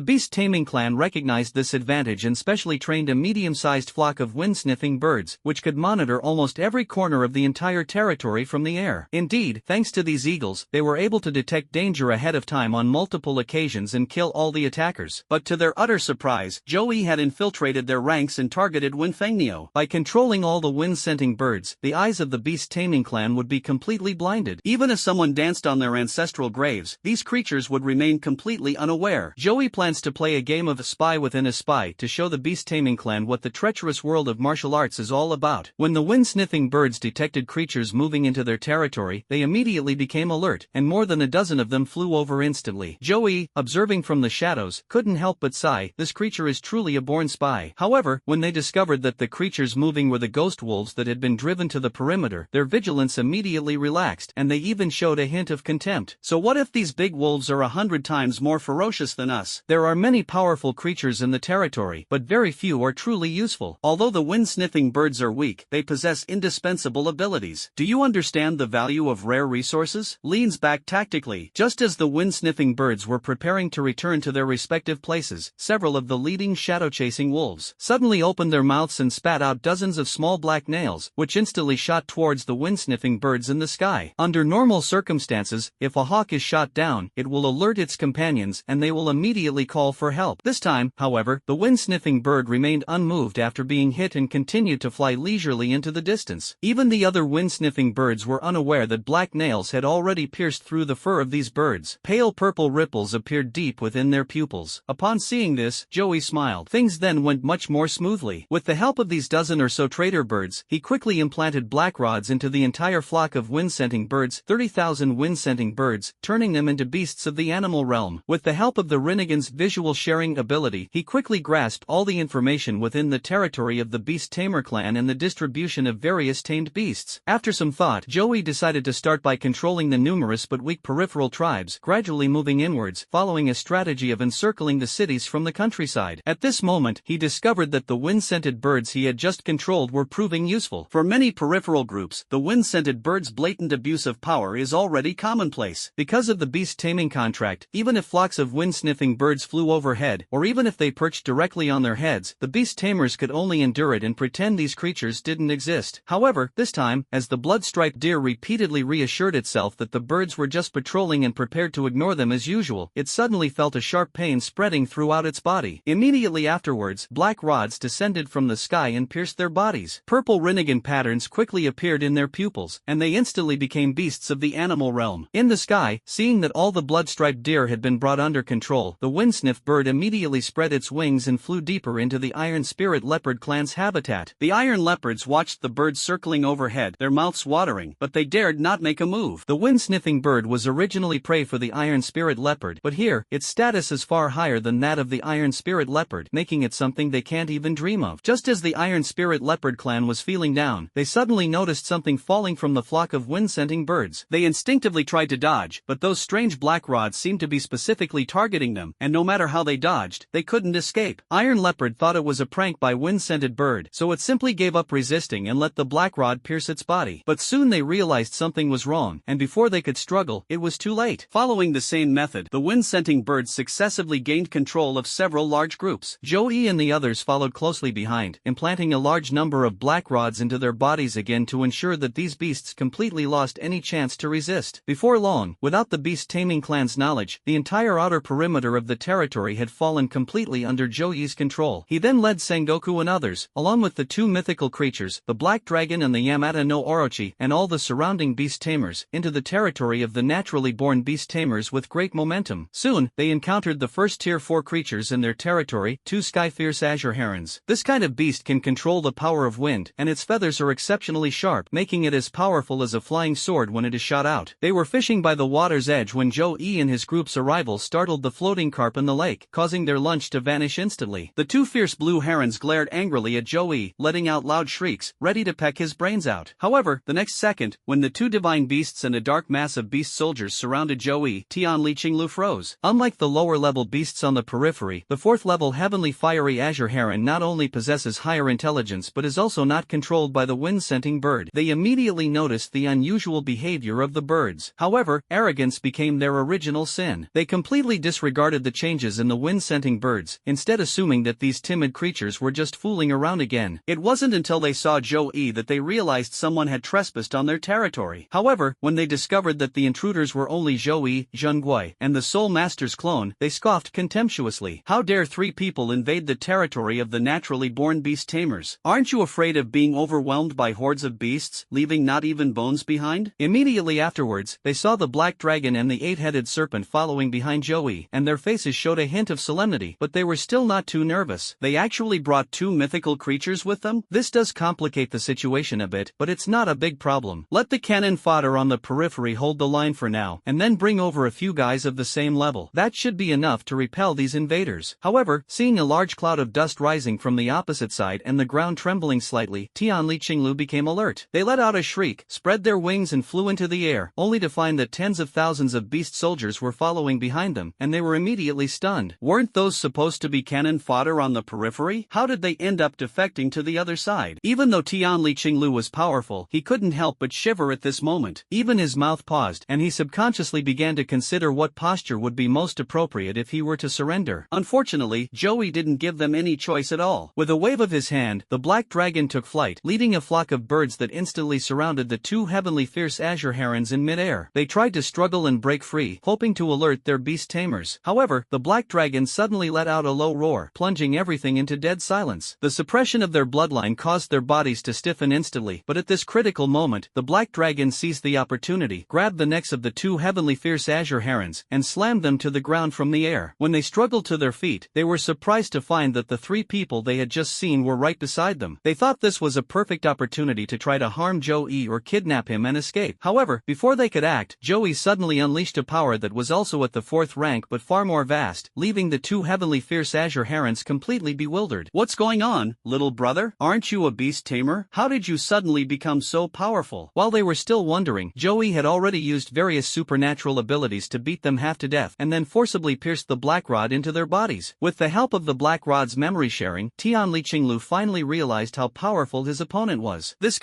beast-taming clan recognized this advantage and specially trained a medium-sized flock of wind-sniffing birds, which could monitor almost every corner of the entire territory from the air. Indeed, thanks to these eagles, they were able to detect danger ahead of time on multiple occasions and kill all the attackers. But to their utter surprise, Joey had infiltrated their ranks and targeted Winfengnio. By controlling all the wind-scenting birds, the eyes of the beast-taming clan would be completely blinded. Even if someone danced on their ancestral graves, these creatures would remain completely unaware. Joey plans to play a game of a spy within a spy to show the beast-taming clan what the treacherous world of martial arts is all about. When the wind-sniffing birds detected creatures creatures moving into their territory, they immediately became alert, and more than a dozen of them flew over instantly. Joey, observing from the shadows, couldn't help but sigh, this creature is truly a born spy. However, when they discovered that the creatures moving were the ghost wolves that had been driven to the perimeter, their vigilance immediately relaxed, and they even showed a hint of contempt. So what if these big wolves are 100 times more ferocious than us? There are many powerful creatures in the territory, but very few are truly useful. Although the wind-sniffing birds are weak, they possess indispensable abilities. Do you understand the value of rare resources? Leans back tactically. Just as the wind-sniffing birds were preparing to return to their respective places, several of the leading shadow-chasing wolves suddenly opened their mouths and spat out dozens of small black nails, which instantly shot towards the wind-sniffing birds in the sky. Under normal circumstances, if a hawk is shot down, it will alert its companions and they will immediately call for help. This time, however, the wind-sniffing bird remained unmoved after being hit and continued to fly leisurely into the distance. Even the other wind-sniffing birds were unaware that black nails had already pierced through the fur of these birds. Pale purple ripples appeared deep within their pupils. Upon seeing this, Joey smiled. Things then went much more smoothly. With the help of these dozen or so traitor birds, he quickly implanted black rods into the entire flock of wind-scenting birds, 30,000 wind-scenting birds, turning them into beasts of the animal realm. With the help of the Rinnegan's visual sharing ability, he quickly grasped all the information within the territory of the Beast Tamer clan and the distribution of various tamed beasts. After some thought, Joey decided to start by controlling the numerous but weak peripheral tribes, gradually moving inwards, following a strategy of encircling the cities from the countryside. At this moment, he discovered that the wind-scented birds he had just controlled were proving useful. For many peripheral groups, the wind-scented birds' blatant abuse of power is already commonplace. Because of the beast taming contract, even if flocks of wind-sniffing birds flew overhead, or even if they perched directly on their heads, the beast tamers could only endure it and pretend these creatures didn't exist. However, this time, as the blood-striped deer repeatedly reassured itself that the birds were just patrolling and prepared to ignore them as usual, it suddenly felt a sharp pain spreading throughout its body. Immediately afterwards, black rods descended from the sky and pierced their bodies. Purple Rinnegan patterns quickly appeared in their pupils, and they instantly became beasts of the animal realm. In the sky, seeing that all the blood-striped deer had been brought under control, the windsniff bird immediately spread its wings and flew deeper into the Iron Spirit Leopard clan's habitat. The Iron Leopards watched the birds circling overhead, their mouths watering, but they dared not make a move. The wind-sniffing bird was originally prey for the Iron Spirit Leopard, but here, its status is far higher than that of the Iron Spirit Leopard, making it something they can't even dream of. Just as the Iron Spirit Leopard clan was feeling down, they suddenly noticed something falling from the flock of wind-scenting birds. They instinctively tried to dodge, but those strange black rods seemed to be specifically targeting them, and no matter how they dodged, they couldn't escape. Iron Leopard thought it was a prank by wind-scented bird, so it simply gave up resisting and let the black rod pierce its body. But soon they realized something was wrong, and before they could struggle, it was too late. Following the same method, the wind-scenting birds successively gained control of several large groups. Joey and the others followed closely behind, implanting a large number of black rods into their bodies again to ensure that these beasts completely lost any chance to resist. Before long, without the beast taming clan's knowledge, the entire outer perimeter of the territory had fallen completely under Joey's control. He then led Sengoku and others, along with the two mythical creatures, the Black Dragon and the Yamata no Orochi, and all the surrounding beast tamers, into the territory of the naturally born beast tamers with great momentum. Soon, they encountered the first tier 4 creatures in their territory, two sky-fierce azure herons. This kind of beast can control the power of wind, and its feathers are exceptionally sharp, making it as powerful as a flying sword when it is shot out. They were fishing by the water's edge when Joey and his group's arrival startled the floating carp in the lake, causing their lunch to vanish instantly. The two fierce blue herons glared angrily at Joey, letting out loud shrieks, ready to peck his brains out. However, the next second, when the two divine beasts and a dark mass of beast soldiers surrounded Joey, Tian Li Qinglu froze. Unlike the lower-level beasts on the periphery, the 4th-level heavenly fiery azure heron not only possesses higher intelligence but is also not controlled by the wind-scenting bird. They immediately noticed the unusual behavior of the birds. However, arrogance became their original sin. They completely disregarded the changes in the wind-scenting birds, instead assuming that these timid creatures were just fooling around again. It wasn't until they saw Joey that they realized someone had trespassed on their territory. However, when they discovered that the intruders were only Joey, Zhengguai, and the Soul Master's clone, they scoffed contemptuously. How dare 3 people invade the territory of the naturally born beast tamers? Aren't you afraid of being overwhelmed by hordes of beasts, leaving not even bones behind? Immediately afterwards, they saw the black dragon and the 8-headed serpent following behind Joey, and their faces showed a hint of solemnity, but they were still not too nervous. They actually brought 2 mythical creatures with them? This does complicate the situation a bit, but it's not a big problem. Let the cannon fodder on the periphery hold the line for now, and then bring over a few guys of the same level. That should be enough to repel these invaders. However, seeing a large cloud of dust rising from the opposite side and the ground trembling slightly, Tianli Qinglu became alert. They let out a shriek, spread their wings and flew into the air, only to find that tens of thousands of beast soldiers were following behind them, and they were immediately stunned. Weren't those supposed to be cannon fodder on the periphery? How did they end up defecting to the other side? Even though Tianli Qinglu was powerful, he couldn't help but shiver at this moment. Even his mouth paused, and he subconsciously began to consider what posture would be most appropriate if he were to surrender. Unfortunately, Joey didn't give them any choice at all. With a wave of his hand, the black dragon took flight, leading a flock of birds that instantly surrounded the two heavenly fierce azure herons in midair. They tried to struggle and break free, hoping to alert their beast tamers. However, the black dragon suddenly let out a low roar, plunging everything into dead silence. The suppression of their bloodline caused their bodies to stiffen instantly, but at this critical moment, the black dragon seized the opportunity, grabbed the necks of the two heavenly fierce azure herons, and slammed them to the ground from the air. When they struggled to their feet, they were surprised to find that the three people they had just seen were right beside them. They thought this was a perfect opportunity to try to harm Joey or kidnap him and escape. However, before they could act, Joey suddenly unleashed a power that was also at the fourth rank but far more vast, leaving the two heavenly fierce azure herons completely bewildered. What's going on, little brother? Aren't you a beast tamer? How did you suddenly become so powerful? While they were still wondering, Joey had already used various supernatural abilities to beat them half to death and then forcibly pierced the black rod into their bodies. With the help of the black rod's memory sharing, Tianli Qinglu finally realized how powerful his opponent was. This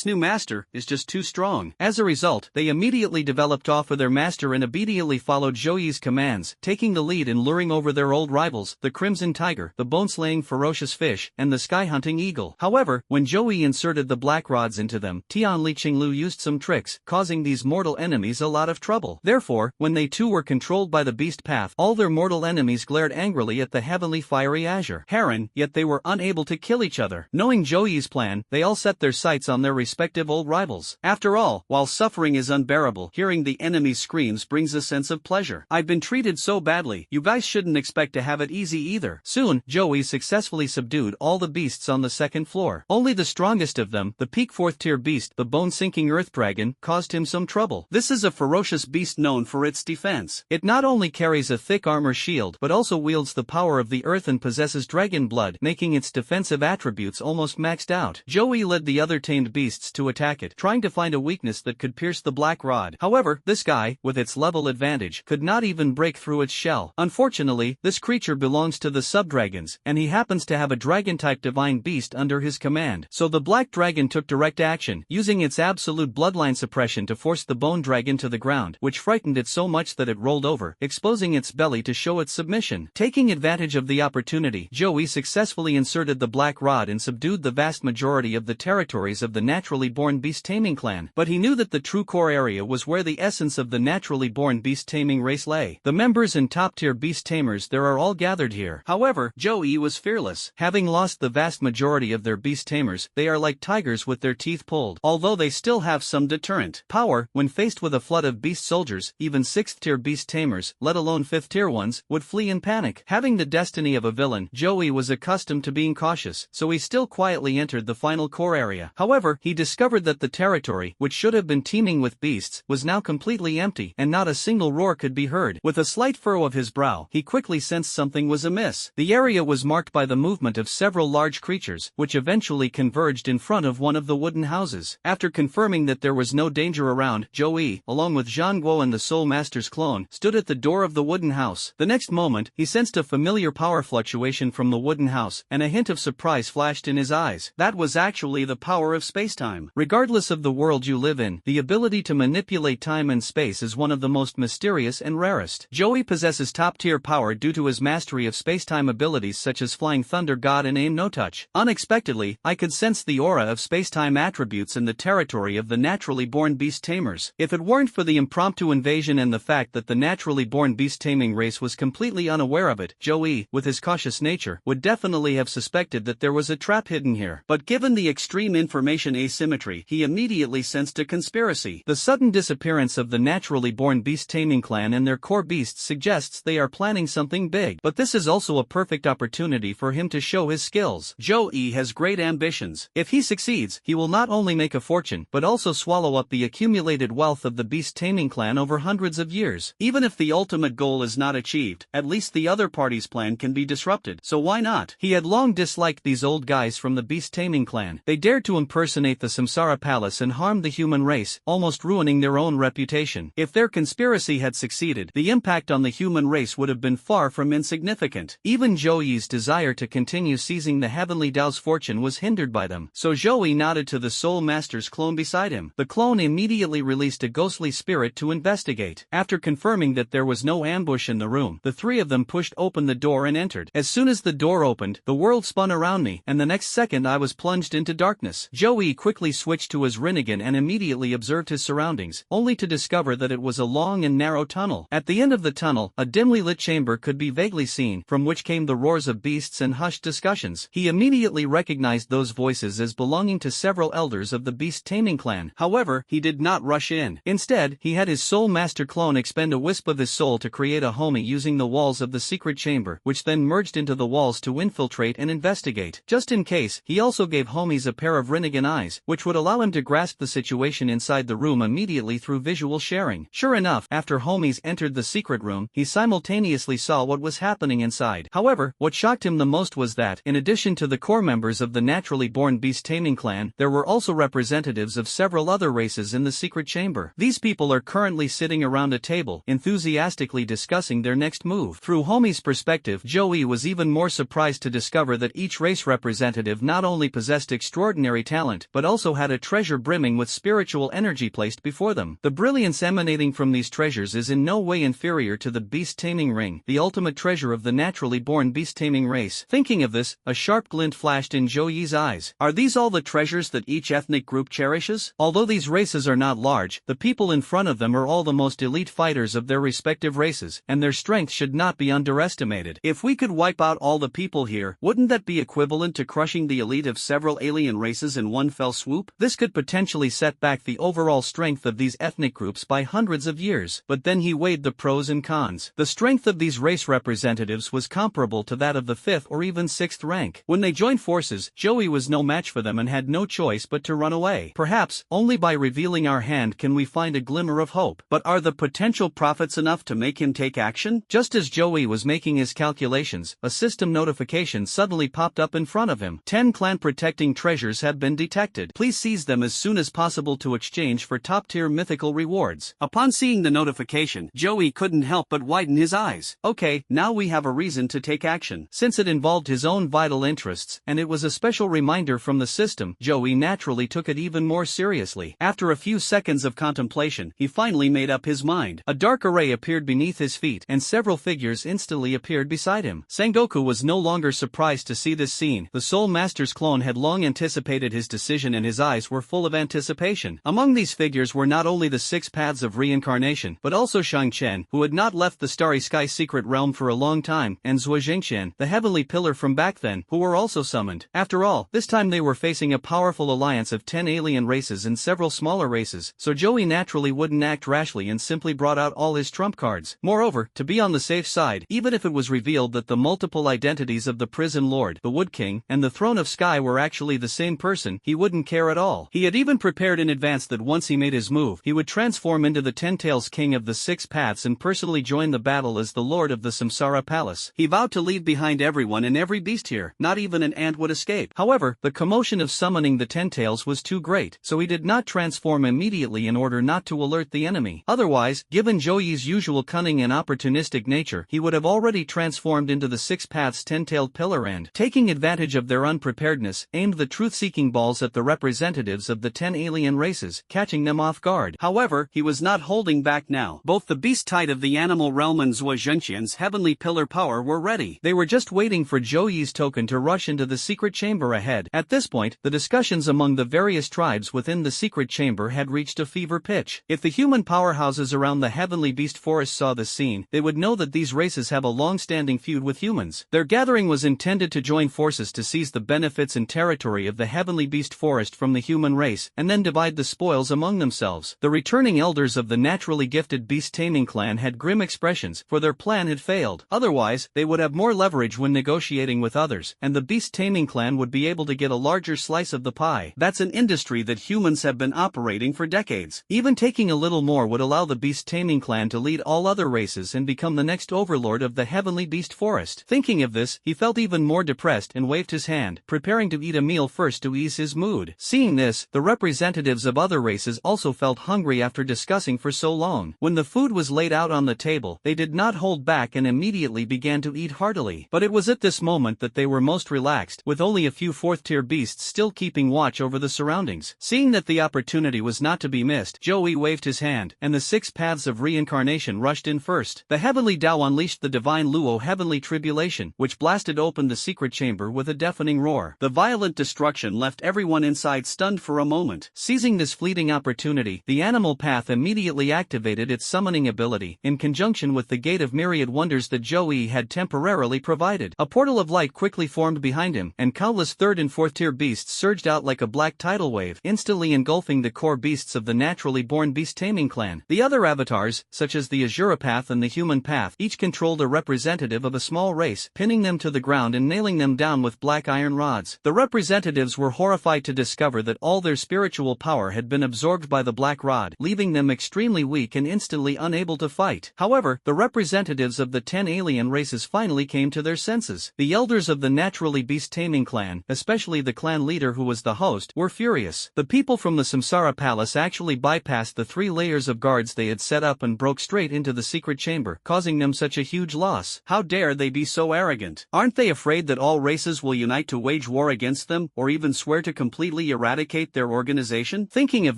new master, is just too strong. As a result, they immediately developed off of their master and obediently followed Joey's commands, taking the lead in luring over their old rivals, the Crimson Tiger, the bone-slaying ferocious fish, and the sky-hunting eagle. However, when Joey inserted the black rods into them, Tianli Qinglu used some tricks, causing these mortal enemies a lot of trouble. Therefore, when they too were controlled by the beast path, all their mortal enemies glared angrily at the heavenly fiery azure heron, yet they were unable to kill each other. Knowing Joey's plan, they all set their sights on their respective old rivals. After all, while suffering is unbearable, hearing the enemy's screams brings a sense of pleasure. I've been treated so badly, you guys shouldn't expect to have it easy either. Soon, Joey successfully subdued all the beasts on the second floor. Only the strongest of them, the peak 4th tier beast, the bone-sinking earth dragon, caused him some trouble. This is a ferocious beast known for its defense. It not only carries a thick armor shield but also wields the power of the earth and possesses dragon blood, making its defensive attributes almost maxed out. Joey led the other tamed beasts to attack it, trying to find a weakness that could pierce the black rod. However, this guy, with its level advantage, could not even break through its shell. Unfortunately, this creature belongs to the subdragons, and he happens to have a dragon-type divine beast under his command. So the black dragon took direct action, using its absolute bloodline suppression to force the bone dragon to the ground, which frightened it so much that it rolled over, exposing its belly to show its submission. Taking advantage of the opportunity, Joey successfully inserted the black rod and subdued the vast majority of the territories of the naturally born beast taming clan. But he knew that the true core area was where the essence of the naturally born beast taming race lay. The members and top-tier beast tamers there are all gathered here. However, Joey was fearless. Having lost the vast majority of their beast tamers, they are like tigers with their teeth pulled. Although they still have some deterrent power, when faced with a flood of beast soldiers, even 6th-tier beast tamers, let alone 5th-tier ones, would flee in panic. Having the destiny of a villain, Joey was accustomed to being cautious, so he still quietly entered the final core area. However, he discovered that the territory, which should have been teeming with beasts, was now completely empty, and not a single roar could be heard. With a slight furrow of his brow, he quickly sensed something was amiss. The area was marked by the movement of several large creatures, which eventually converged in front of one of the wooden houses. After confirming that there was no danger around, Joey, along with Zhang Guo and the Soul Master's clone, stood at the door of the wooden house. The next moment, he sensed a familiar power fluctuation from the wooden house, and a hint of surprise flashed in his eyes. That was actually the power of spacetime. Regardless of the world you live in, the ability to manipulate time and space is one of the most mysterious and rarest. Joey possesses top-tier power due to his mastery of spacetime abilities such as Flying Thunder God and Aim No Touch. Unexpectedly, I could sense the aura of spacetime attributes in the territory of the naturally born beast tamers. If it weren't for the impromptu invasion and the fact that the naturally born beast taming race was completely unaware of it, Joey, with his cautious nature, would definitely have suspected that there was a trap hidden here. But given the extreme information asymmetry, he immediately sensed a conspiracy. The sudden disappearance of the naturally born beast taming clan and their core beasts suggests they are planning something big. But this is also a perfect opportunity for him to show his skills. Joey has great ambitions. If he succeeds, he will not not only make a fortune but also swallow up the accumulated wealth of the beast taming clan over hundreds of years. Even if the ultimate goal is not achieved, at least the other party's plan can be disrupted, so why not? He had long disliked these old guys from the beast taming clan. They dared to impersonate the Samsara Palace and harm the human race, almost ruining their own reputation. If their conspiracy had succeeded, the impact on the human race would have been far from insignificant. Even Zhouyi's desire to continue seizing the heavenly Dao's fortune was hindered by them, so Zhouyi nodded to the Soul Master's clone beside him. The clone immediately released a ghostly spirit to investigate. After confirming that there was no ambush in the room, the three of them pushed open the door and entered. As soon as the door opened, the world spun around me, and the next second I was plunged into darkness. Zhouyi quickly switched to his Rinnegan and immediately observed his surroundings, only to discover that it was a long and narrow tunnel. At the end of the tunnel, a dimly lit chamber could be vaguely seen, from which came the roars of beasts and hushed discussions. He immediately recognized those voices as belonging to several elders of the beast taming clan. However, he did not rush in. Instead, he had his Soul Master clone expend a wisp of his soul to create a homie using the walls of the secret chamber, which then merged into the walls to infiltrate and investigate. Just in case, he also gave homies a pair of Rinnegan eyes, which would allow him to grasp the situation inside the room immediately through visual sharing. Sure enough, after homies entered the secret room, he simultaneously saw what was happening inside. However, what shocked him the most was that, in addition to the core members of the naturally born beast taming clan, there were also representatives of several other races in the secret chamber. These people are currently sitting around a table, enthusiastically discussing their next move. Through homie's perspective, Zhouyi was even more surprised to discover that each race representative not only possessed extraordinary talent, but also had a treasure brimming with spiritual energy placed before them. The brilliance emanating from these treasures is in no way inferior to the beast taming ring, the ultimate treasure of the naturally born beast taming race. Thinking of this, a sharp glint flashed in Zhouyi's eyes. Are these all the treasures that each ethnic group cherishes? Although these races are not large, the people in front of them are all the most elite fighters of their respective races, and their strength should not be underestimated. If we could wipe out all the people here, wouldn't that be equivalent to crushing the elite of several alien races in one fell swoop? This could potentially set back the overall strength of these ethnic groups by hundreds of years. But then he weighed the pros and cons. The strength of these race representatives was comparable to that of the 5th or even 6th rank. When they joined forces, Zhouyi was no match for them and had no choice but to run away. Perhaps, only by revealing our hand can we find a glimmer of hope. But are the potential profits enough to make him take action? Just as Zhouyi was making his calculations, a system notification suddenly popped up in front of him. 10 clan-protecting treasures have been detected. Please seize them as soon as possible to exchange for top-tier mythical rewards. Upon seeing the notification, Zhouyi couldn't help but widen his eyes. Okay, now we have a reason to take action. Since it involved his own vital interests, and it was a special reminder from the system, Zhouyi naturally took it even more seriously. After a few seconds of contemplation, he finally made up his mind. A dark array appeared beneath his feet, and several figures instantly appeared beside him. Sengoku was no longer surprised to see this scene. The Soul Master's clone had long anticipated his decision and his eyes were full of anticipation. Among these figures were not only the 6 paths of reincarnation, but also Shang Chen, who had not left the Starry Sky secret realm for a long time, and Zhuo Jingqian, the heavenly pillar from back then, who were also summoned. After all, this time they were facing a powerful alliance of 10 alien races and several smaller races, so Zhouyi naturally wouldn't act rashly and simply brought out all his trump cards. Moreover, to be on the safe side, even if it was revealed that the multiple identities of the Prison Lord, the Wood King, and the Throne of Sky were actually the same person, he wouldn't care at all. He had even prepared in advance that once he made his move, he would transform into the 10 Tails King of the 6 Paths and personally join the battle as the Lord of the Samsara Palace. He vowed to leave behind everyone and every beast here, not even an ant would escape. However, the commotion of summoning the 10 Tails was too great, so he did not transform immediately in order not to alert the enemy. Otherwise, given Zhouyi's usual cunning and opportunistic nature, he would have already transformed into the 6 Paths 10-tailed pillar and, taking advantage of their unpreparedness, aimed the truth-seeking balls at the representatives of the 10 alien races, catching them off guard. However, he was not holding back now. Both the beast tide of the animal realm and Zhuo Zhenqian's heavenly pillar power were ready. They were just waiting for Zhouyi's token to rush into the secret chamber ahead. At this point, the discussions among the various tribes within the secret chamber had reached a fever pitch. If the human powerhouses around the heavenly beast forest saw this scene, they would know that these races have a long-standing feud with humans. Their gathering was intended to join forces to seize the benefits and territory of the heavenly beast forest from the human race, and then divide the spoils among themselves. The returning elders of the naturally gifted beast taming clan had grim expressions, for their plan had failed. Otherwise, they would have more leverage when negotiating with others, and the beast taming clan would be able to get a larger slice of the pie. Why? That's an industry that humans have been operating for decades. Even taking a little more would allow the beast taming clan to lead all other races and become the next overlord of the heavenly beast forest. Thinking of this, he felt even more depressed and waved his hand, preparing to eat a meal first to ease his mood. Seeing this, the representatives of other races also felt hungry after discussing for so long. When the food was laid out on the table, they did not hold back and immediately began to eat heartily. But it was at this moment that they were most relaxed, with only a few fourth-tier beasts still keeping watch over the surroundings. Seeing that the opportunity was not to be missed, Joey waved his hand, and the 6 paths of reincarnation rushed in first. The heavenly Tao unleashed the divine Luo heavenly tribulation, which blasted open the secret chamber with a deafening roar. The violent destruction left everyone inside stunned for a moment. Seizing this fleeting opportunity, the animal path immediately activated its summoning ability, in conjunction with the Gate of Myriad Wonders that Joey had temporarily provided. A portal of light quickly formed behind him, and countless 3rd and 4th-tier beasts surged out like a black tidal wave, instantly engulfing the core beasts of the naturally born beast taming clan. The other avatars, such as the Azura path and the human path, each controlled a representative of a small race, pinning them to the ground and nailing them down with black iron rods. The representatives were horrified to discover that all their spiritual power had been absorbed by the black rod, leaving them extremely weak and instantly unable to fight. However, the representatives of the 10 alien races finally came to their senses. The elders of the naturally beast taming clan, especially the clan leader who was the host, were furious. The people from the Samsara Palace actually bypassed the 3 layers of guards they had set up and broke straight into the secret chamber, causing them such a huge loss. How dare they be so arrogant? Aren't they afraid that all races will unite to wage war against them, or even swear to completely eradicate their organization? Thinking of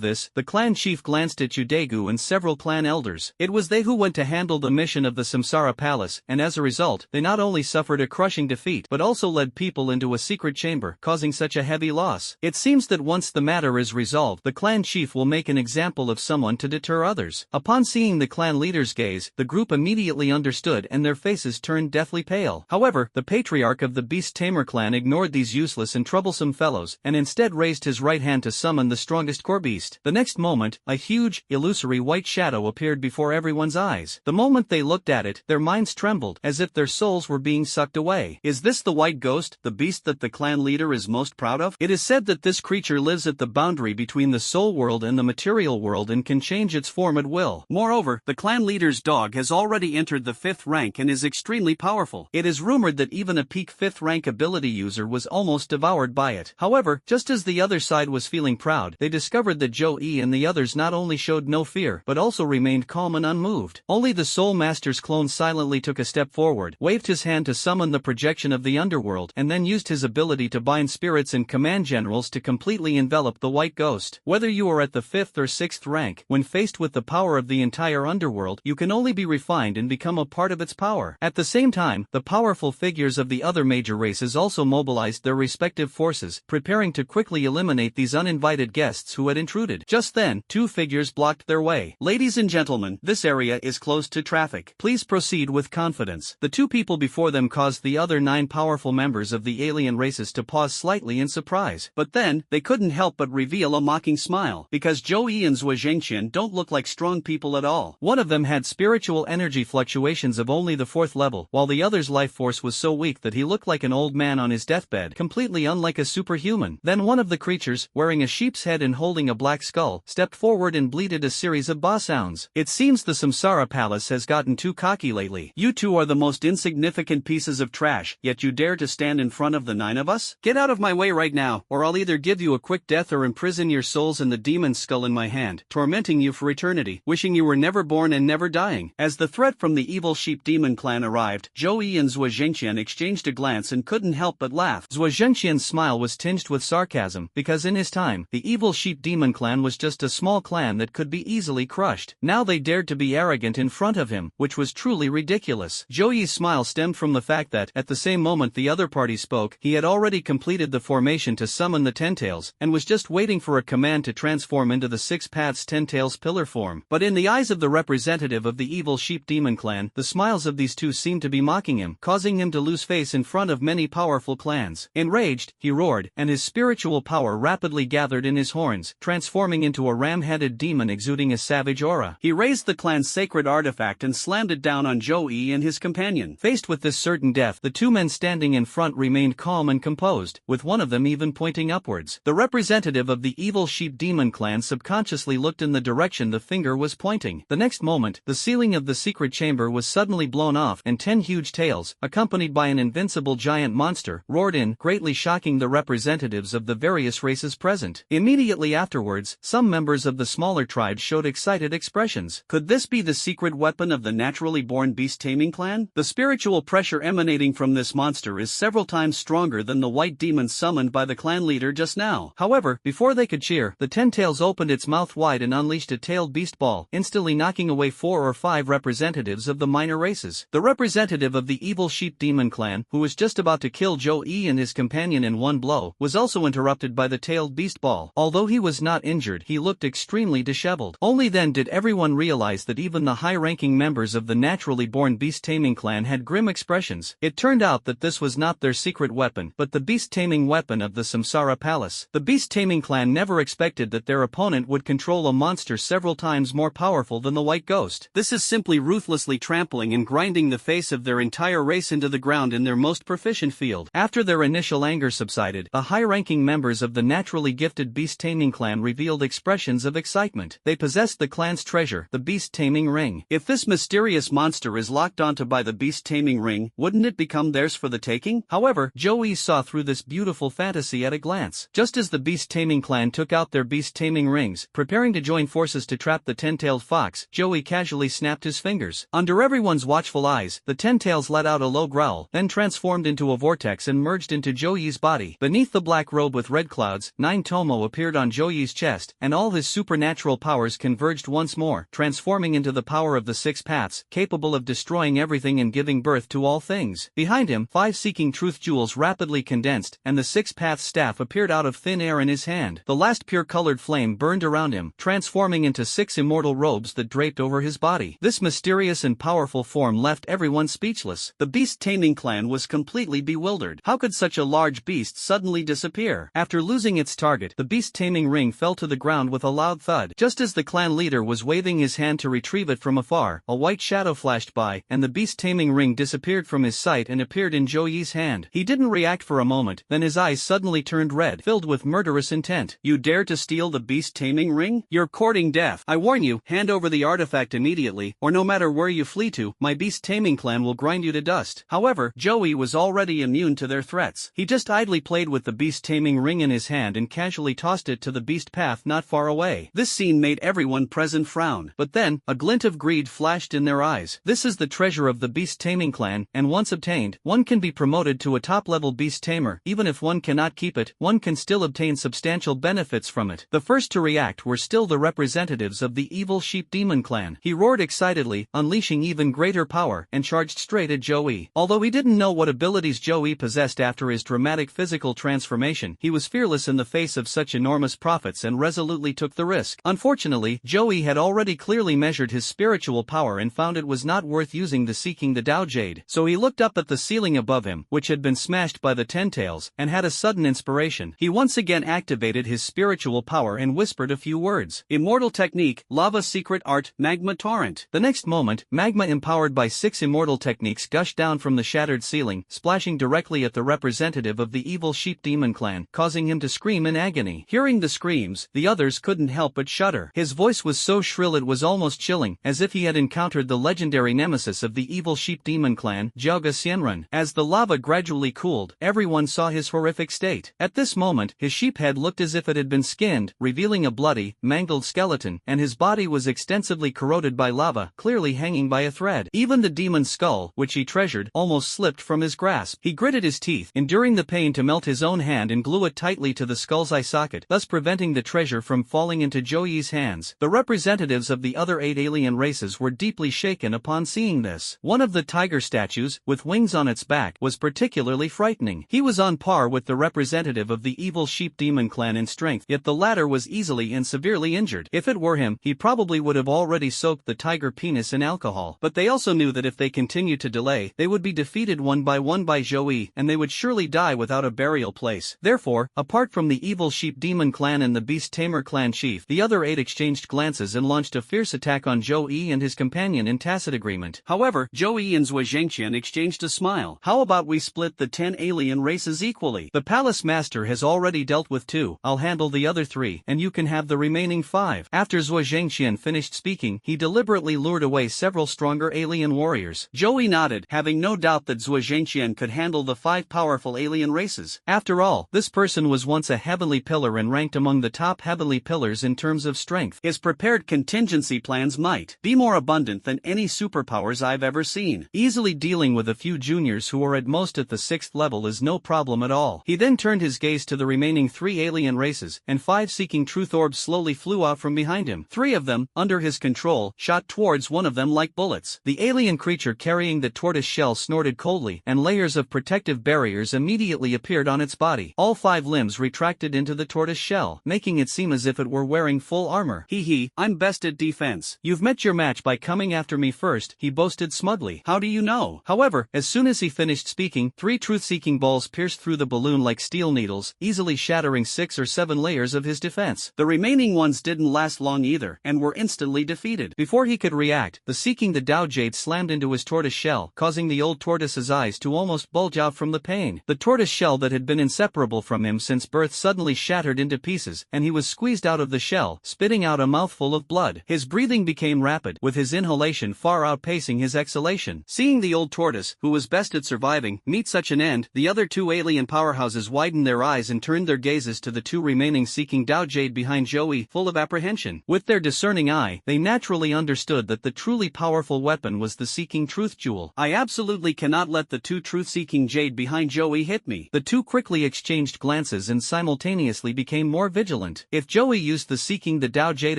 this, the clan chief glanced at Udegu and several clan elders. It was they who went to handle the mission of the Samsara Palace, and as a result, they not only suffered a crushing defeat but also led people into a secret chamber, causing such a heavy loss. It seems that once the matter is resolved, the clan chief will make an example of someone to deter others. Upon seeing the clan leader's gaze, the group immediately understood and their faces turned deathly pale. However, the patriarch of the beast tamer clan ignored these useless and troublesome fellows, and instead raised his right hand to summon the strongest core beast. The next moment, a huge, illusory white shadow appeared before everyone's eyes. The moment they looked at it, their minds trembled, as if their souls were being sucked away. Is this the white ghost, the beast that the clan leader is most proud of? It is said that this creature lives at the boundary between the soul world and the material world and can change its form at will. Moreover, the clan leader's dog has already entered the 5th rank and is extremely powerful. It is rumored that even a peak 5th rank ability user was almost devoured by it. However, just as the other side was feeling proud, they discovered that Joey and the others not only showed no fear but also remained calm and unmoved. Only the Soul Master's clone silently took a step forward, waved his hand to summon the projection of the underworld, and then used his ability to bind spirits and command generals to completely envelop the white ghost. Whether you are at the 5th or 6th rank, when faced with the power of the entire underworld, you can only be refined and become a part of its power. At the same time, the powerful figures of the other major races also mobilized their respective forces, preparing to quickly eliminate these uninvited guests who had intruded. Just then, 2 figures blocked their way. Ladies and gentlemen, this area is closed to traffic. Please proceed with confidence. The 2 people before them caused the other 9 powerful members of the alien races to pause slightly in surprise. But then, they couldn't help but reveal a mocking smile, because Joey and Zhou Zhengqian don't look like strong people at all. One of them had spiritual energy fluctuations of only the 4th level, while the other's life force was so weak that he looked like an old man on his deathbed, completely unlike a superhuman. Then one of the creatures, wearing a sheep's head and holding a black skull, stepped forward and bleated a series of ba sounds. It seems the Samsara Palace has gotten too cocky lately. You 2 are the most insignificant pieces of trash, yet you dare to stand in front of the 9 of us? Get out of my way right now, or I'll either give you a quick death or imprison your souls in the demon's skull in my hand, tormenting you for eternity, wishing you were never born and never dying. As the threat from the evil sheep demon clan arrived, Joey and Zhou Zhengqian exchanged a glance and couldn't help but laugh. Zhou Zhengqian's smile was tinged with sarcasm, because in his time, the evil sheep demon clan was just a small clan that could be easily crushed. Now they dared to be arrogant in front of him, which was truly ridiculous. Joey's smile stemmed from the fact that, at the same moment the other party spoke, he had already completed the formation to summon the Ten-Tails, and was just waiting for a command to transform into the 6 paths Ten-Tails pillar form. But in the eyes of the representative of the evil sheep demon clan, the smiles of these 2 seemed to be mocking him, causing him to lose face in front of many powerful clans. Enraged, he roared, and his spiritual power rapidly gathered in his horns, transforming into a ram-headed demon exuding a savage aura. He raised the clan's sacred artifact and slammed it down on Joey and his companion. Faced with this certain death, the 2 men standing in front remained calm and composed, with one of them even pointing upward. upwards. The representative of the evil sheep demon clan subconsciously looked in the direction the finger was pointing. The next moment, the ceiling of the secret chamber was suddenly blown off and 10 huge tails, accompanied by an invincible giant monster, roared in, greatly shocking the representatives of the various races present. Immediately afterwards, some members of the smaller tribes showed excited expressions. Could this be the secret weapon of the naturally born beast taming clan? The spiritual pressure emanating from this monster is several times stronger than the white demon summoned by the clan leader just now. However, before they could cheer, the 10 tails opened its mouth wide and unleashed a tailed beast ball, instantly knocking away 4 or 5 representatives of the minor races. The representative of the evil sheep demon clan, who was just about to kill Joey and his companion in one blow, was also interrupted by the tailed beast ball. Although he was not injured, he looked extremely disheveled. Only then did everyone realize that even the high-ranking members of the naturally born beast taming clan had grim expressions. It turned out that this was not their secret weapon, but the beast taming weapon of the Samsara Palace. The beast taming clan never expected that their opponent would control a monster several times more powerful than the white ghost. This is simply ruthlessly trampling and grinding the face of their entire race into the ground in their most proficient field. After their initial anger subsided, the high-ranking members of the naturally gifted beast taming clan revealed expressions of excitement. They possessed the clan's treasure, the beast taming ring. If this mysterious monster is locked onto by the beast taming ring, wouldn't it become theirs for the taking? However, Joey saw through this beautiful fantasy at a glance. Just as the beast taming clan took out their beast taming rings, preparing to join forces to trap the 10-tailed fox, Joey casually snapped his fingers. Under everyone's watchful eyes, the 10 tails let out a low growl, then transformed into a vortex and merged into Joey's body. Beneath the black robe with red clouds, 9 Tomo appeared on Joey's chest, and all his supernatural powers converged once more, transforming into the power of the 6 paths, capable of destroying everything and giving birth to all things. Behind him, 5 seeking truth jewels rapidly condensed, and the 6 paths staff appeared out of thin air in his hand. The last pure-colored flame burned around him, transforming into 6 immortal robes that draped over his body. This mysterious and powerful form left everyone speechless. The beast taming clan was completely bewildered. How could such a large beast suddenly disappear? After losing its target, the beast taming ring fell to the ground with a loud thud. Just as the clan leader was waving his hand to retrieve it from afar, a white shadow flashed by, and the beast taming ring disappeared from his sight and appeared in Joey's hand. He didn't react for a moment, then his eyes suddenly turned red, filled with murderous intent. You dare to steal the beast taming ring? You're courting death. I warn you, hand over the artifact immediately, or no matter where you flee to, my beast taming clan will grind you to dust. However, Joey was already immune to their threats. He just idly played with the beast taming ring in his hand and casually tossed it to the beast path not far away. This scene made everyone present frown. But then, a glint of greed flashed in their eyes. This is the treasure of the beast taming clan, and once obtained, one can be promoted to a top-level beast tamer. Even if one cannot keep it, one can still obtain substantial benefits from it. The first to react were still the representatives of the evil sheep demon clan. He roared excitedly, unleashing even greater power, and charged straight at Joey. Although he didn't know what abilities Joey possessed after his dramatic physical transformation, he was fearless in the face of such enormous profits and resolutely took the risk. Unfortunately, Joey had already clearly measured his spiritual power and found it was not worth using to seeking the Tao Jade. So he looked up at the ceiling above him, which had been smashed by the 10 tails, and had a sudden inspiration. He once again activated his spiritual power and whispered a few words. Immortal technique, lava secret art, magma torrent. The next moment, magma empowered by 6 immortal techniques gushed down from the shattered ceiling, splashing directly at the representative of the evil sheep demon clan, causing him to scream in agony. Hearing the screams, the others couldn't help but shudder. His voice was so shrill it was almost chilling, as if he had encountered the legendary nemesis of the evil sheep demon clan, Jiaoga Xianrun. As the lava gradually cooled, everyone saw his horrific state. At this moment, his sheep head looked as if it had been skinned, revealing a bloody, mangled skeleton, and his body was extensively corroded by lava, clearly hanging by a thread. Even the demon's skull, which he treasured, almost slipped from his grasp. He gritted his teeth, enduring the pain to melt his own hand and glue it tightly to the skull's eye socket, thus preventing the treasure from falling into Joey's hands. The representatives of the other 8 alien races were deeply shaken upon seeing this. One of the tiger statues, with wings on its back, was particularly frightening. He was on par with the representative of the evil sheep demon clan in strength, yet the latter was easily and severely injured. If it were him, he probably would have already soaked the tiger penis in alcohol. But they also knew that if they continued to delay, they would be defeated one by Joey, and they would surely die without a burial place. Therefore, apart from the evil sheep demon clan and the beast tamer clan chief, the other 8 exchanged glances and launched a fierce attack on Joey and his companion in tacit agreement. However, Joey and Zhuo Zhengqian exchanged a smile. How about we split the 10 alien races equally? The palace master has already already dealt with 2, I'll handle the other 3, and you can have the remaining 5. After Zhuo Zhengxian finished speaking, he deliberately lured away several stronger alien warriors. Joey nodded, having no doubt that Zhuo Zhengxian could handle the 5 powerful alien races. After all, this person was once a heavenly pillar and ranked among the top heavenly pillars in terms of strength. His prepared contingency plans might be more abundant than any superpowers I've ever seen. Easily dealing with a few juniors who are at most at the 6th level is no problem at all. He then turned his gaze to the remaining 3 alien races, and 5 seeking truth orbs slowly flew out from behind him. 3 of them, under his control, shot towards one of them like bullets. The alien creature carrying the tortoise shell snorted coldly, and layers of protective barriers immediately appeared on its body. All 5 limbs retracted into the tortoise shell, making it seem as if it were wearing full armor. Hee hee, I'm best at defense. You've met your match by coming after me first, he boasted smugly. How do you know? However, as soon as he finished speaking, 3 truth-seeking balls pierced through the balloon like steel needles, easily shattering 6 or 7 layers of his defense. The remaining ones didn't last long either, and were instantly defeated. Before he could react, the seeking the Tao Jade slammed into his tortoise shell, causing the old tortoise's eyes to almost bulge out from the pain. The tortoise shell that had been inseparable from him since birth suddenly shattered into pieces, and he was squeezed out of the shell, spitting out a mouthful of blood. His breathing became rapid, with his inhalation far outpacing his exhalation. Seeing the old tortoise, who was best at surviving, meet such an end, the other 2 alien powerhouses widened their eyes and turned their gazes to the 2 remaining seeking Tao Jade behind Joey, full of apprehension. With their discerning eye, they naturally understood that the truly powerful weapon was the seeking truth jewel. I absolutely cannot let the 2 truth-seeking Jade behind Joey hit me. The 2 quickly exchanged glances and simultaneously became more vigilant. If Joey used the seeking the Tao Jade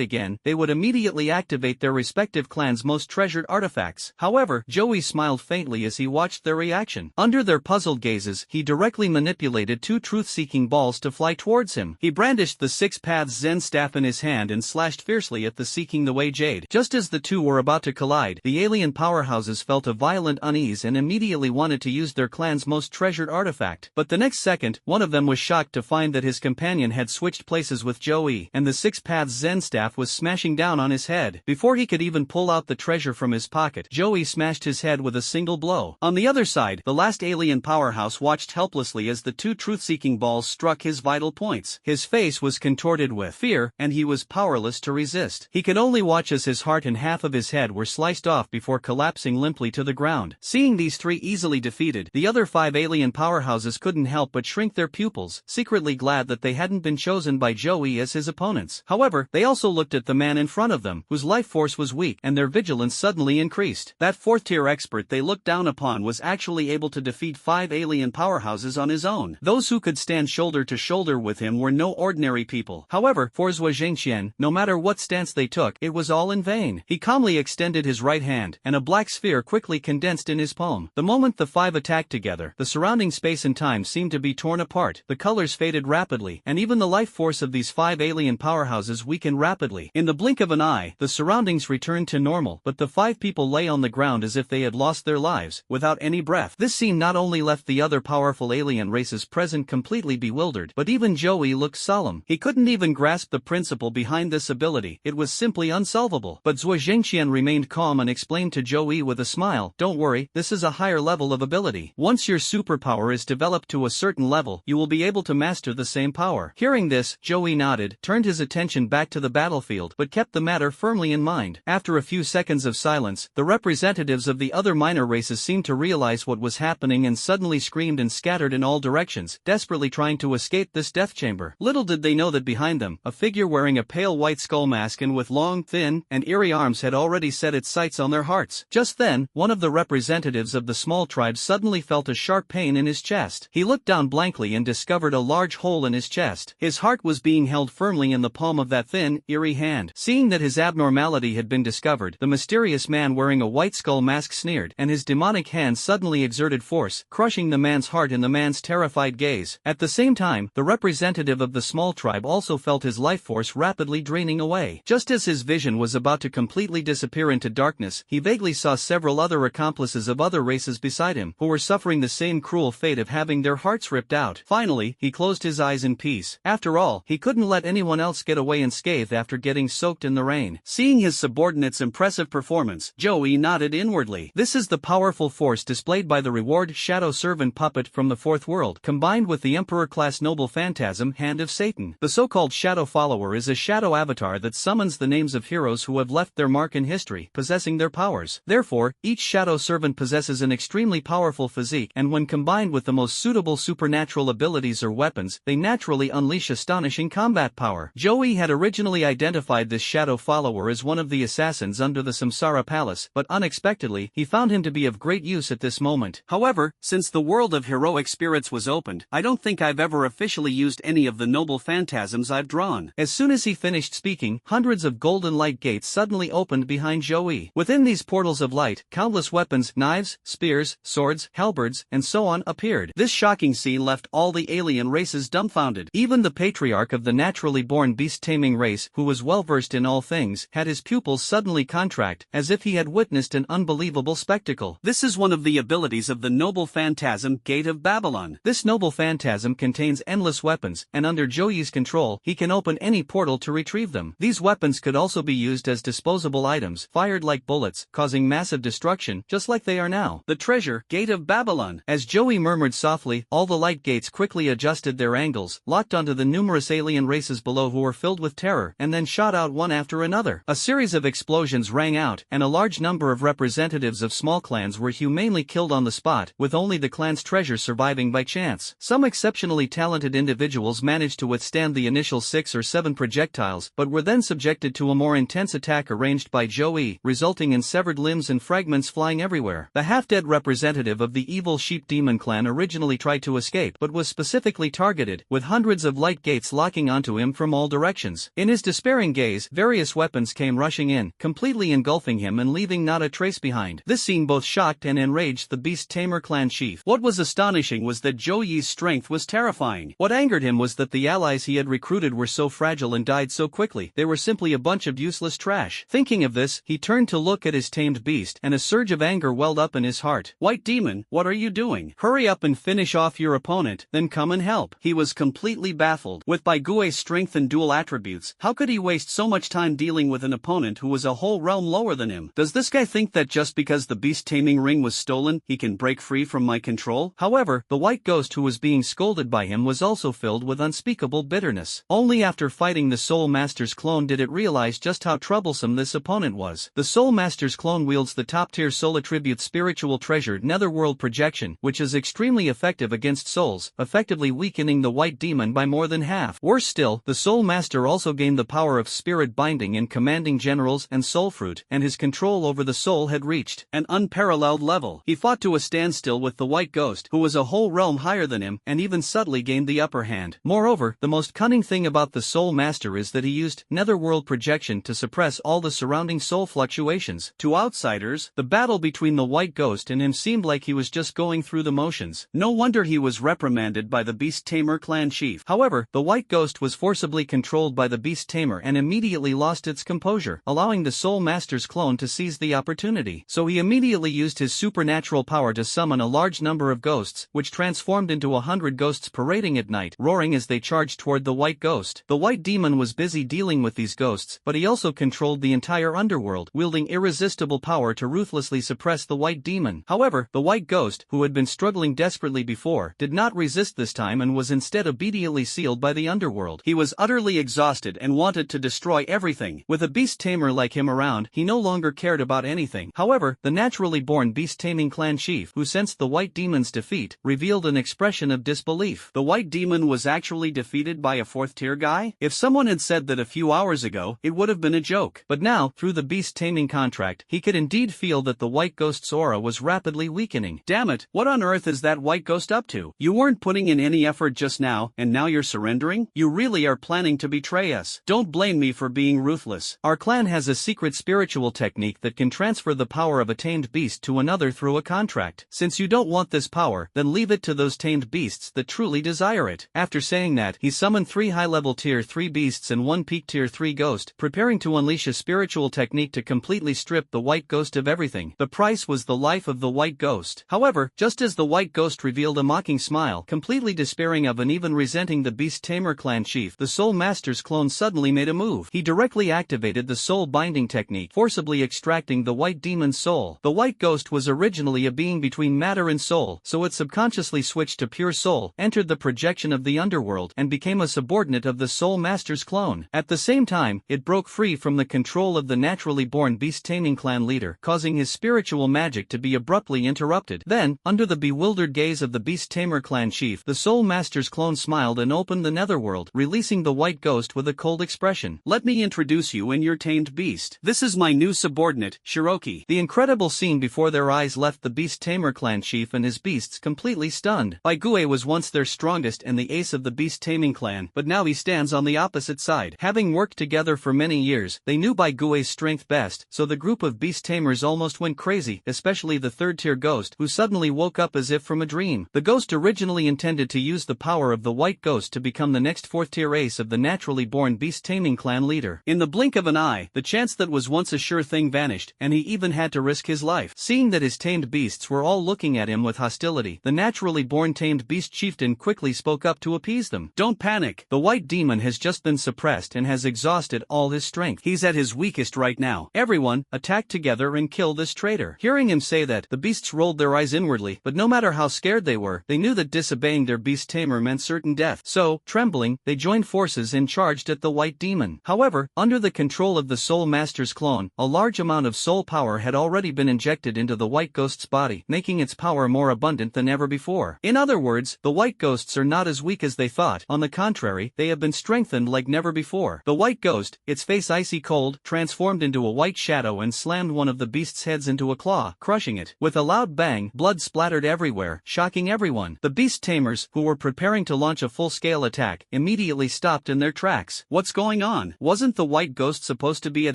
again, they would immediately activate their respective clans' most treasured artifacts. However, Joey smiled faintly as he watched their reaction. Under their puzzled gazes, he directly manipulated 2 truth-seeking balls to fly towards him. He brandished the 6 Paths Zen staff in his hand and slashed fiercely at the seeking the way Jade. Just as the 2 were about to collide, the alien powerhouses felt a violent unease and immediately wanted to use their clan's most treasured artifact. But the next second, one of them was shocked to find that his companion had switched places with Joey, and the 6 Paths Zen staff was smashing down on his head. Before he could even pull out the treasure from his pocket, Joey smashed his head with a single blow. On the other side, the last alien powerhouse watched helplessly as the 2 truth-seeking balls struck his vital points. His face was contorted with fear, and he was powerless to resist. He could only watch as his heart and half of his head were sliced off before collapsing limply to the ground. Seeing these 3 easily defeated, the other 5 alien powerhouses couldn't help but shrink their pupils, secretly glad that they hadn't been chosen by Joey as his opponents. However, they also looked at the man in front of them, whose life force was weak, and their vigilance suddenly increased. That 4th-tier expert they looked down upon was actually able to defeat 5 alien powerhouses on his own. Those who could stand shoulder to shoulder with him were no ordinary people. However, for Zhuo Zhengxian, no matter what stance they took, it was all in vain. He calmly extended his right hand, and a black sphere quickly condensed in his palm. The moment the 5 attacked together, the surrounding space and time seemed to be torn apart. The colors faded rapidly, and even the life force of these 5 alien powerhouses weakened rapidly. In the blink of an eye, the surroundings returned to normal, but the 5 people lay on the ground as if they had lost their lives, without any breath. This scene not only left the other powerful alien races present completely bewildered, but even Joey looked solemn. He couldn't even grasp the principle behind this ability. It was simply unsolvable. But Zhuo Zhengxian remained calm and explained to Joey with a smile, "Don't worry, this is a higher level of ability. Once your superpower is developed to a certain level, you will be able to master the same power." Hearing this, Joey nodded, turned his attention back to the battlefield, but kept the matter firmly in mind. After a few seconds of silence, the representatives of the other minor races seemed to realize what was happening and suddenly screamed and scattered in all directions, desperately trying to escape this death chamber. Little did they know that behind them, a figure wearing a pale white skull mask and with long, thin, and eerie arms had already set its sights on their hearts. Just then, one of the representatives of the small tribe suddenly felt a sharp pain in his chest. He looked down blankly and discovered a large hole in his chest. His heart was being held firmly in the palm of that thin, eerie hand. Seeing that his abnormality had been discovered, the mysterious man wearing a white skull mask sneered, and his demonic hand suddenly exerted force, crushing the man's heart in the man's terrified gaze. At the same time, the representative of the small tribe also felt his life force rapidly draining away. Just as his vision was about to completely disappear into darkness, he vaguely saw several other accomplices of other races beside him, who were suffering the same cruel fate of having their hearts ripped out. Finally, he closed his eyes in peace. After all, he couldn't let anyone else get away unscathed after getting soaked in the rain. Seeing his subordinate's impressive performance, Joey nodded inwardly. This is the powerful force displayed by the reward Shadow Servant puppet from the 4th world, combined with the Emperor class high-class noble phantasm Hand of Satan. The so-called Shadow Follower is a shadow avatar that summons the names of heroes who have left their mark in history, possessing their powers. Therefore, each shadow servant possesses an extremely powerful physique, and when combined with the most suitable supernatural abilities or weapons, they naturally unleash astonishing combat power. Joey had originally identified this shadow follower as one of the assassins under the Samsara Palace, but unexpectedly, he found him to be of great use at this moment. However, since the world of heroic spirits was opened, I don't think I've ever officially used any of the noble phantasms I've drawn. As soon as he finished speaking, hundreds of golden light gates suddenly opened behind Joey. Within these portals of light, countless weapons, knives, spears, swords, halberds, and so on appeared. This shocking scene left all the alien races dumbfounded. Even the patriarch of the naturally born beast-taming race, who was well-versed in all things, had his pupils suddenly contract, as if he had witnessed an unbelievable spectacle. This is one of the abilities of the noble phantasm Gate of Babylon. This noble phantasm contains endless weapons, and under Joey's control, he can open any portal to retrieve them. These weapons could also be used as disposable items, fired like bullets, causing massive destruction, just like they are now. The treasure, Gate of Babylon. As Joey murmured softly, all the light gates quickly adjusted their angles, locked onto the numerous alien races below who were filled with terror, and then shot out one after another. A series of explosions rang out, and a large number of representatives of small clans were humanely killed on the spot, with only the clan's treasure surviving by chance. Some exceptionally talented individuals managed to withstand the initial 6 or 7 projectiles, but were then subjected to a more intense attack arranged by Joey, resulting in severed limbs and fragments flying everywhere. The half-dead representative of the evil sheep demon clan originally tried to escape, but was specifically targeted, with hundreds of light gates locking onto him from all directions. In his despairing gaze, various weapons came rushing in, completely engulfing him and leaving not a trace behind. This scene both shocked and enraged the Beast Tamer clan chief. What was astonishing was that Joey's strength was terrifying. What angered him was that the allies he had recruited were so fragile and died so quickly. They were simply a bunch of useless trash. Thinking of this, he turned to look at his tamed beast, and a surge of anger welled up in his heart. White Demon, what are you doing? Hurry up and finish off your opponent, then come and help. He was completely baffled. With Baigue's strength and dual attributes, how could he waste so much time dealing with an opponent who was a whole realm lower than him? Does this guy think that just because the beast taming ring was stolen, he can break free from my control? However, the white ghost who was being scolded by him was also filled with unspeakable bitterness. Only after fighting the Soul Master's clone did it realize just how troublesome this opponent was. The Soul Master's clone wields the top-tier soul attribute spiritual treasure Netherworld Projection, which is extremely effective against souls, effectively weakening the white demon by more than half. Worse still, the Soul Master also gained the power of spirit binding and commanding generals and soul fruit, and his control over the soul had reached an unparalleled level. He fought to a standstill with the white ghost, who was a whole realm higher than him, and even subtly gained the upper hand. Moreover, the most cunning thing about the Soul Master is that he used Netherworld Projection to suppress all the surrounding soul fluctuations. To outsiders, the battle between the white ghost and him seemed like he was just going through the motions. No wonder he was reprimanded by the Beast Tamer clan chief. However, the white ghost was forcibly controlled by the Beast Tamer and immediately lost its composure, allowing the Soul Master's clone to seize the opportunity. So he immediately used his supernatural power to summon a large number of ghosts, which transformed into 100 ghosts parading at night, roaring as they charged toward the white ghost. The white demon was busy dealing with these ghosts, but he also controlled the entire underworld, wielding irresistible power to ruthlessly suppress the white demon. However, the white ghost, who had been struggling desperately before, did not resist this time and was instead obediently sealed by the underworld. He was utterly exhausted and wanted to destroy everything. With a beast tamer like him around, he no longer cared about anything. However, the naturally born beast-taming clan chief, who sensed the white demon's defeat, revealed an expression of disbelief. The white demon was actually defeated by a fourth-tier guy? If someone had said that a few hours ago, it would have been a joke. But now, through the beast-taming contract, he could indeed feel that the white ghost's aura was rapidly weakening. Damn it, what on earth is that white ghost up to? You weren't putting in any effort just now, and now you're surrendering? You really are planning to betray us. Don't blame me for being ruthless. Our clan has a secret spiritual technique that can transfer the power of a tamed beast to another through a contract. Since you don't want this power, then leave it to those tamed beasts that truly desire it. After saying that, he summoned 3 high-level tier 3 beasts and 1 peak tier 3 ghost, preparing to unleash a spiritual technique to completely strip the white ghost of everything. The price was the life of the white ghost. However, just as the white ghost revealed a mocking smile, completely despairing of and even resenting the Beast Tamer clan chief, the Soul Master's clone suddenly made a move. He directly activated the soul binding technique, forcibly extracting the white demon's soul. The white ghost was originally a being between matter and soul, so it subconsciously switched to pure soul, entered entered the projection of the underworld and became a subordinate of the Soul Master's clone. At the same time, it broke free from the control of the naturally born beast-taming clan leader, causing his spiritual magic to be abruptly interrupted. Then, under the bewildered gaze of the beast-tamer clan chief, the Soul Master's clone smiled and opened the netherworld, releasing the white ghost with a cold expression. "Let me introduce you and your tamed beast. This is my new subordinate, Shiroki." The incredible scene before their eyes left the beast-tamer clan chief and his beasts completely stunned. Baigué was once their strongest and the ace of the beast-taming clan, but now he stands on the opposite side. Having worked together for many years, they knew Baigué's strength best, so the group of beast-tamers almost went crazy, especially the third-tier ghost, who suddenly woke up as if from a dream. The ghost originally intended to use the power of the white ghost to become the next fourth-tier ace of the naturally born beast-taming clan leader. In the blink of an eye, the chance that was once a sure thing vanished, and he even had to risk his life. Seeing that his tamed beasts were all looking at him with hostility, the naturally born tamed beast chieftain quickly spoke up to appease them. "Don't panic. The white demon has just been suppressed and has exhausted all his strength. He's at his weakest right now. Everyone, attack together and kill this traitor." Hearing him say that, the beasts rolled their eyes inwardly, but no matter how scared they were, they knew that disobeying their beast tamer meant certain death. So, trembling, they joined forces and charged at the white demon. However, under the control of the Soul Master's clone, a large amount of soul power had already been injected into the white ghost's body, making its power more abundant than ever before. In other words, the white ghosts are not as weak as they thought. On the contrary, they have been strengthened like never before. The white ghost, its face icy cold, transformed into a white shadow and slammed one of the beast's heads into a claw, crushing it. With a loud bang, blood splattered everywhere, shocking everyone. The beast tamers, who were preparing to launch a full-scale attack, immediately stopped in their tracks. What's going on? Wasn't the white ghost supposed to be at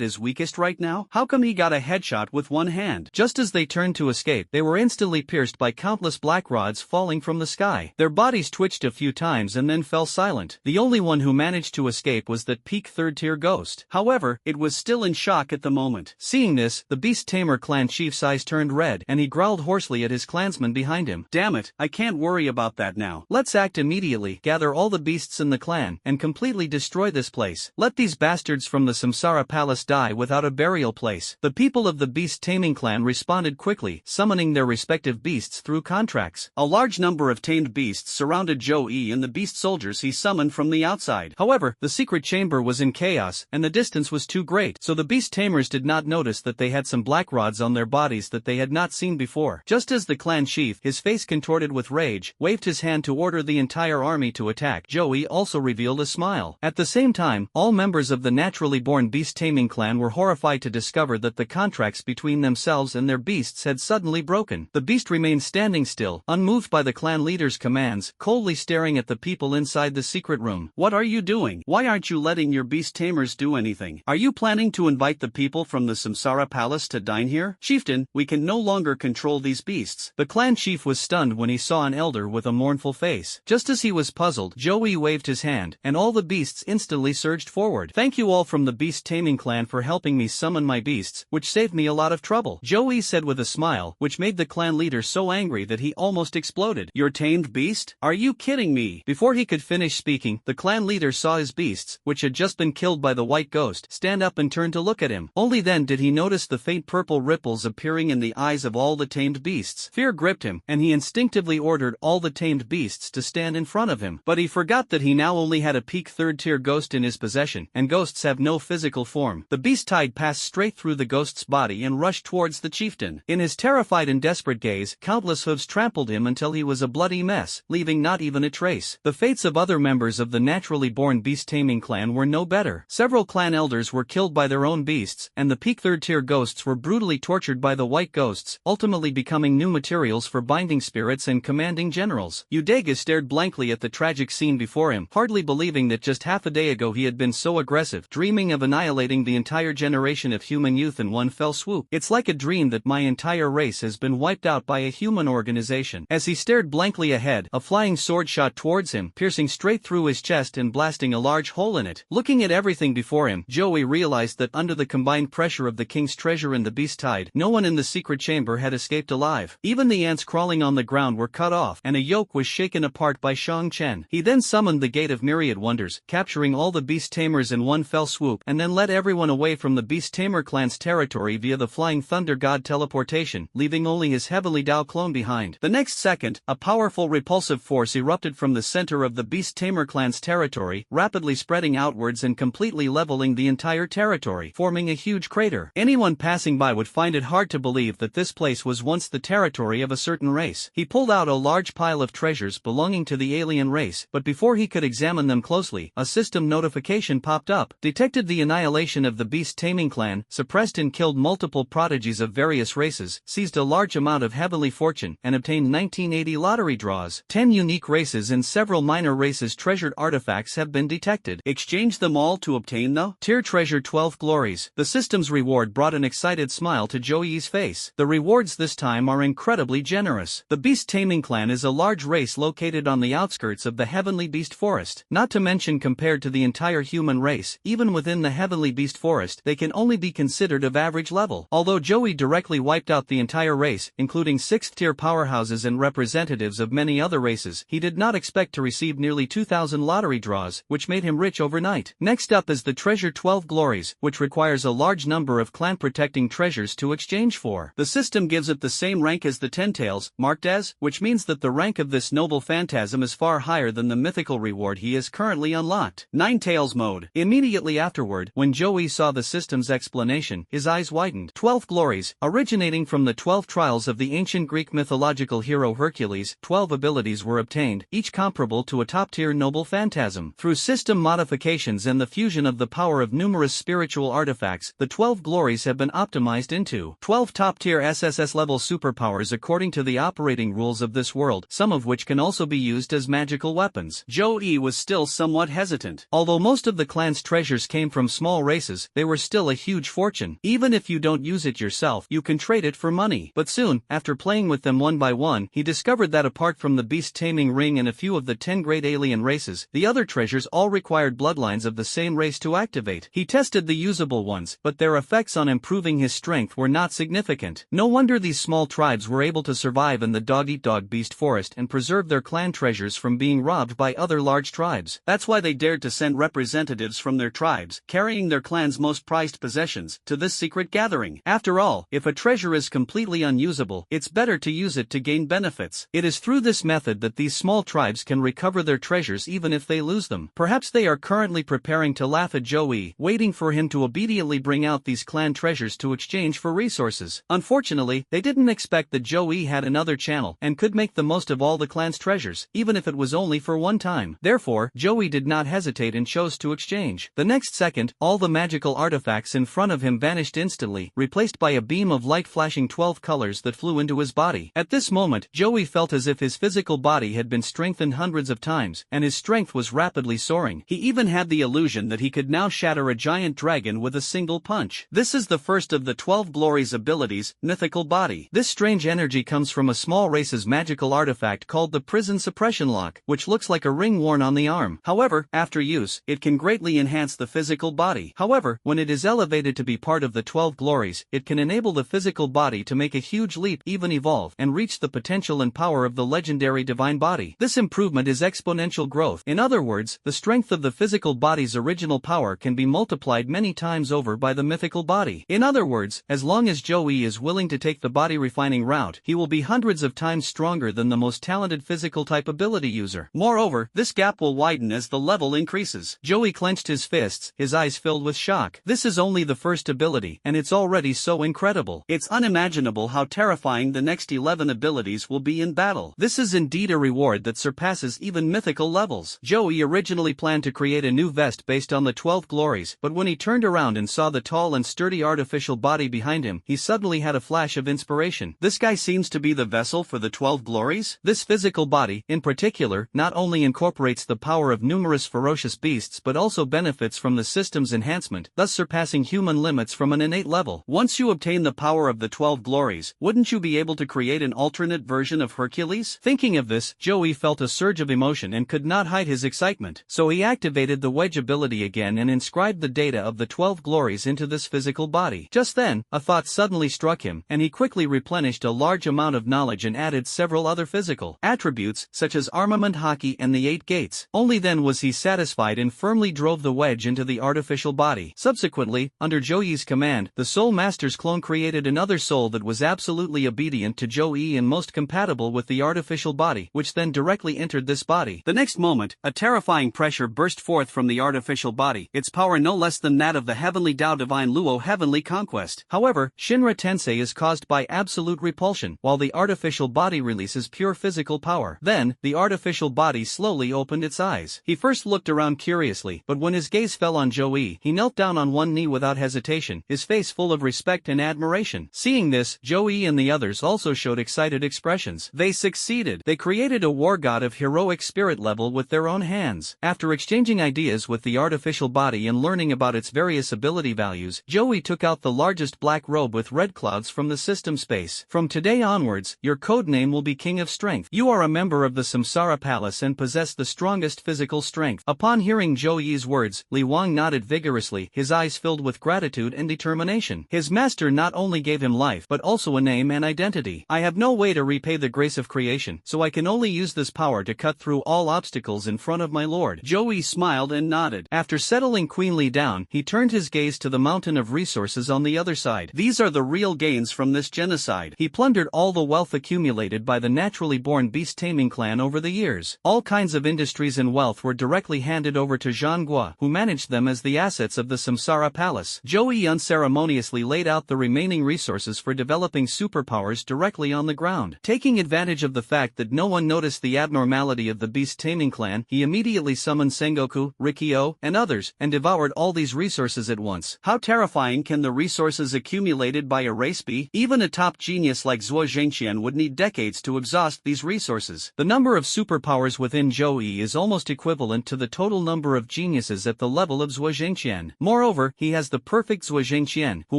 his weakest right now? How come he got a headshot with one hand? Just as they turned to escape, they were instantly pierced by countless black rods falling from the sky. Their bodies twitched a few times and then fell silent. The only one who managed to escape was that peak third-tier ghost. However, it was still in shock at the moment. Seeing this, the beast tamer clan chief's eyes turned red, and he growled hoarsely at his clansmen behind him. "Damn it, I can't worry about that now. Let's act immediately, gather all the beasts in the clan, and completely destroy this place. Let these bastards from the Samsara Palace die without a burial place." The people of the beast taming clan responded quickly, summoning their respective beasts through contracts. A large number of tamed beasts surrounded Joe-E and the beast soldiers he summoned from the outside. However, the secret chamber was in chaos, and the distance was too great, so the beast tamers did not notice that they had some black rods on their bodies that they had not seen before. Just as the clan chief, his face contorted with rage, waved his hand to order the entire army to attack, Joey also revealed a smile. At the same time, all members of the naturally born beast taming clan were horrified to discover that the contracts between themselves and their beasts had suddenly broken. The beast remained standing still, unmoved by the clan leader's commands, coldly staring at the people inside the secret room. "What are you doing? Why aren't you letting your beast tamers do anything? Are you planning to invite the people from the Samsara Palace to dine here? Chieftain, we can no longer control these beasts." The clan chief was stunned when he saw an elder with a mournful face. Just as he was puzzled, Joey waved his hand, and all the beasts instantly surged forward. "Thank you all from the beast taming clan for helping me summon my beasts, which saved me a lot of trouble," Joey said with a smile, which made the clan leader so angry that he almost exploded. "Your tamed beast? Are you kidding me?" Before he could finish speaking, the clan leader saw his beasts, which had just been killed by the white ghost, stand up and turn to look at him. Only then did he notice the faint purple ripples appearing in the eyes of all the tamed beasts. Fear gripped him, and he instinctively ordered all the tamed beasts to stand in front of him. But he forgot that he now only had a peak third-tier ghost in his possession, and ghosts have no physical form. The beast tide passed straight through the ghost's body and rushed towards the chieftain. In his terrified and desperate gaze, countless hooves trampled him until he was a bloody mess, leaving not even a trace. The fates of other members of the naturally born beast-taming clan were no better. Several clan elders were killed by their own beasts, and the peak third-tier ghosts were brutally tortured by the white ghosts, ultimately becoming new materials for binding spirits and commanding generals. Udega stared blankly at the tragic scene before him, hardly believing that just half a day ago he had been so aggressive, dreaming of annihilating the entire generation of human youth in one fell swoop. "It's like a dream that my entire race has been wiped out by a human organization." As he stared blankly ahead, a flying sword shot towards him, piercing straight through his chest and blasting a large hole in it. Looking at everything before him, Joey realized that under the combined pressure of the king's treasure and the beast tide, no one in the secret chamber had escaped alive. Even the ants crawling on the ground were cut off, and a yoke was shaken apart by Shang Chen. He then summoned the Gate of Myriad Wonders, capturing all the beast tamers in one fell swoop, and then led everyone away from the beast tamer clan's territory via the flying thunder god teleportation, leaving only his heavenly Dao clone behind. The next second, a powerful repulsive force force erupted from the center of the Beast Tamer clan's territory, rapidly spreading outwards and completely leveling the entire territory, forming a huge crater. Anyone passing by would find it hard to believe that this place was once the territory of a certain race. He pulled out a large pile of treasures belonging to the alien race, but before he could examine them closely, a system notification popped up, detected the annihilation of the Beast Taming clan, suppressed and killed multiple prodigies of various races, seized a large amount of heavenly fortune, and obtained 1980 lottery draws. 10 unique races and several minor races' treasured artifacts have been detected. Exchange them all to obtain the tier treasure 12 glories. The system's reward brought an excited smile to Joey's face. The rewards this time are incredibly generous. The Beast Taming clan is a large race located on the outskirts of the Heavenly Beast Forest. Not to mention, compared to the entire human race, even within the Heavenly Beast Forest, they can only be considered of average level. Although Joey directly wiped out the entire race, including 6th tier powerhouses and representatives of many other races, he did not expect to receive nearly 2,000 lottery draws, which made him rich overnight. Next up is the treasure 12 glories, which requires a large number of clan protecting treasures to exchange for. The system gives it the same rank as the Ten Tails, marked as, which means that the rank of this noble phantasm is far higher than the mythical reward he has currently unlocked. 9 Tails mode. Immediately afterward, when Joey saw the system's explanation, his eyes widened. 12 glories, originating from the 12 trials of the ancient Greek mythological hero Hercules, 12 abilities were obtained, each comparable to a top-tier noble phantasm. Through system modifications and the fusion of the power of numerous spiritual artifacts, the 12 glories have been optimized into 12 top-tier SSS-level superpowers according to the operating rules of this world, some of which can also be used as magical weapons. Joey was still somewhat hesitant. Although most of the clan's treasures came from small races, they were still a huge fortune. Even if you don't use it yourself, you can trade it for money. But soon, after playing with them one by one, he discovered that apart from the beast taming ring and a few of the 10 great alien races, the other treasures all required bloodlines of the same race to activate. He tested the usable ones, but their effects on improving his strength were not significant. No wonder these small tribes were able to survive in the dog-eat-dog beast forest and preserve their clan treasures from being robbed by other large tribes. That's why they dared to send representatives from their tribes, carrying their clan's most prized possessions, to this secret gathering. After all, if a treasure is completely unusable, it's better to use it to gain benefits. It is through this method that these small tribes can recover their treasures even if they lose them. Perhaps they are currently preparing to laugh at Joey, waiting for him to obediently bring out these clan treasures to exchange for resources. Unfortunately, they didn't expect that Joey had another channel and could make the most of all the clan's treasures, even if it was only for one time. Therefore, Joey did not hesitate and chose to exchange. The next second, all the magical artifacts in front of him vanished instantly, replaced by a beam of light flashing 12 colors that flew into his body. At this moment, Joey felt as if his physical body had been strengthened hundreds of times, and his strength was rapidly soaring. He even had the illusion that he could now shatter a giant dragon with a single punch. This is the first of the 12 glories abilities, Mythical Body. This strange energy comes from a small race's magical artifact called the Prison Suppression Lock, which looks like a ring worn on the arm. However, after use, it can greatly enhance the physical body. However, when it is elevated to be part of the 12 glories, it can enable the physical body to make a huge leap, even evolve, and reach the potential and power of the legendary divine body. This improvement is exponential growth. In other words, the strength of the physical body's original power can be multiplied many times over by the mythical body. In other words, as long as Joey is willing to take the body refining route, he will be hundreds of times stronger than the most talented physical type ability user. Moreover, this gap will widen as the level increases. Joey clenched his fists, his eyes filled with shock. This is only the first ability, and it's already so incredible. It's unimaginable how terrifying the next 11 abilities will be in battle. This is indeed a reward that surpasses even mythical levels. Joey originally planned to create a new vest based on the 12 glories, but when he turned around and saw the tall and sturdy artificial body behind him, he suddenly had a flash of inspiration. This guy seems to be the vessel for the 12 glories? This physical body, in particular, not only incorporates the power of numerous ferocious beasts but also benefits from the system's enhancement, thus surpassing human limits from an innate level. Once you obtain the power of the 12 glories, wouldn't you be able to create an alternate version of Hercules? Thinking of this, Joey felt a surge of emotion and could not hide his excitement. So he activated the wedge ability again and inscribed the data of the 12 glories into this physical body. Just then, a thought suddenly struck him, and he quickly replenished a large amount of knowledge and added several other physical attributes, such as armament hockey and the 8 gates. Only then was he satisfied and firmly drove the wedge into the artificial body. Subsequently, under Joey's command, the Soul Master's clone created another soul that was absolutely obedient to Joey and most compatible with the artificial body, which which then directly entered this body. The next moment, a terrifying pressure burst forth from the artificial body, its power no less than that of the heavenly Tao divine Luo heavenly conquest. However, Shinra Tensei is caused by absolute repulsion, while the artificial body releases pure physical power. Then, the artificial body slowly opened its eyes. He first looked around curiously, but when his gaze fell on Joey, he knelt down on one knee without hesitation, his face full of respect and admiration. Seeing this, Joey and the others also showed excited expressions. They succeeded. They created a war god of heroic spirit level with their own hands. After exchanging ideas with the artificial body and learning about its various ability values, Joey took out the largest black robe with red clouds from the system space. From today onwards, your code name will be King of Strength. You are a member of the Samsara Palace and possess the strongest physical strength. Upon hearing Joey's words, Li Wang nodded vigorously, his eyes filled with gratitude and determination. His master not only gave him life but also a name and identity. I have no way to repay the grace of creation, so I can only use this power to cut through all obstacles in front of my lord. Joey smiled and nodded. After settling Queen Li down, he turned his gaze to the mountain of resources on the other side. These are the real gains from this genocide. He plundered all the wealth accumulated by the naturally born beast-taming clan over the years. All kinds of industries and wealth were directly handed over to Zhang Guo, who managed them as the assets of the Samsara Palace. Joey unceremoniously laid out the remaining resources for developing superpowers directly on the ground. Taking advantage of the fact that no one noticed the abnormality of the beast-taming clan, he immediately summoned Sengoku, Rikyo, and others, and devoured all these resources at once. How terrifying can the resources accumulated by a race be? Even a top genius like Zhuo Zhengqian would need decades to exhaust these resources. The number of superpowers within Joey is almost equivalent to the total number of geniuses at the level of Zhuo Zhengqian. Moreover, he has the perfect Zhuo Zhengqian, who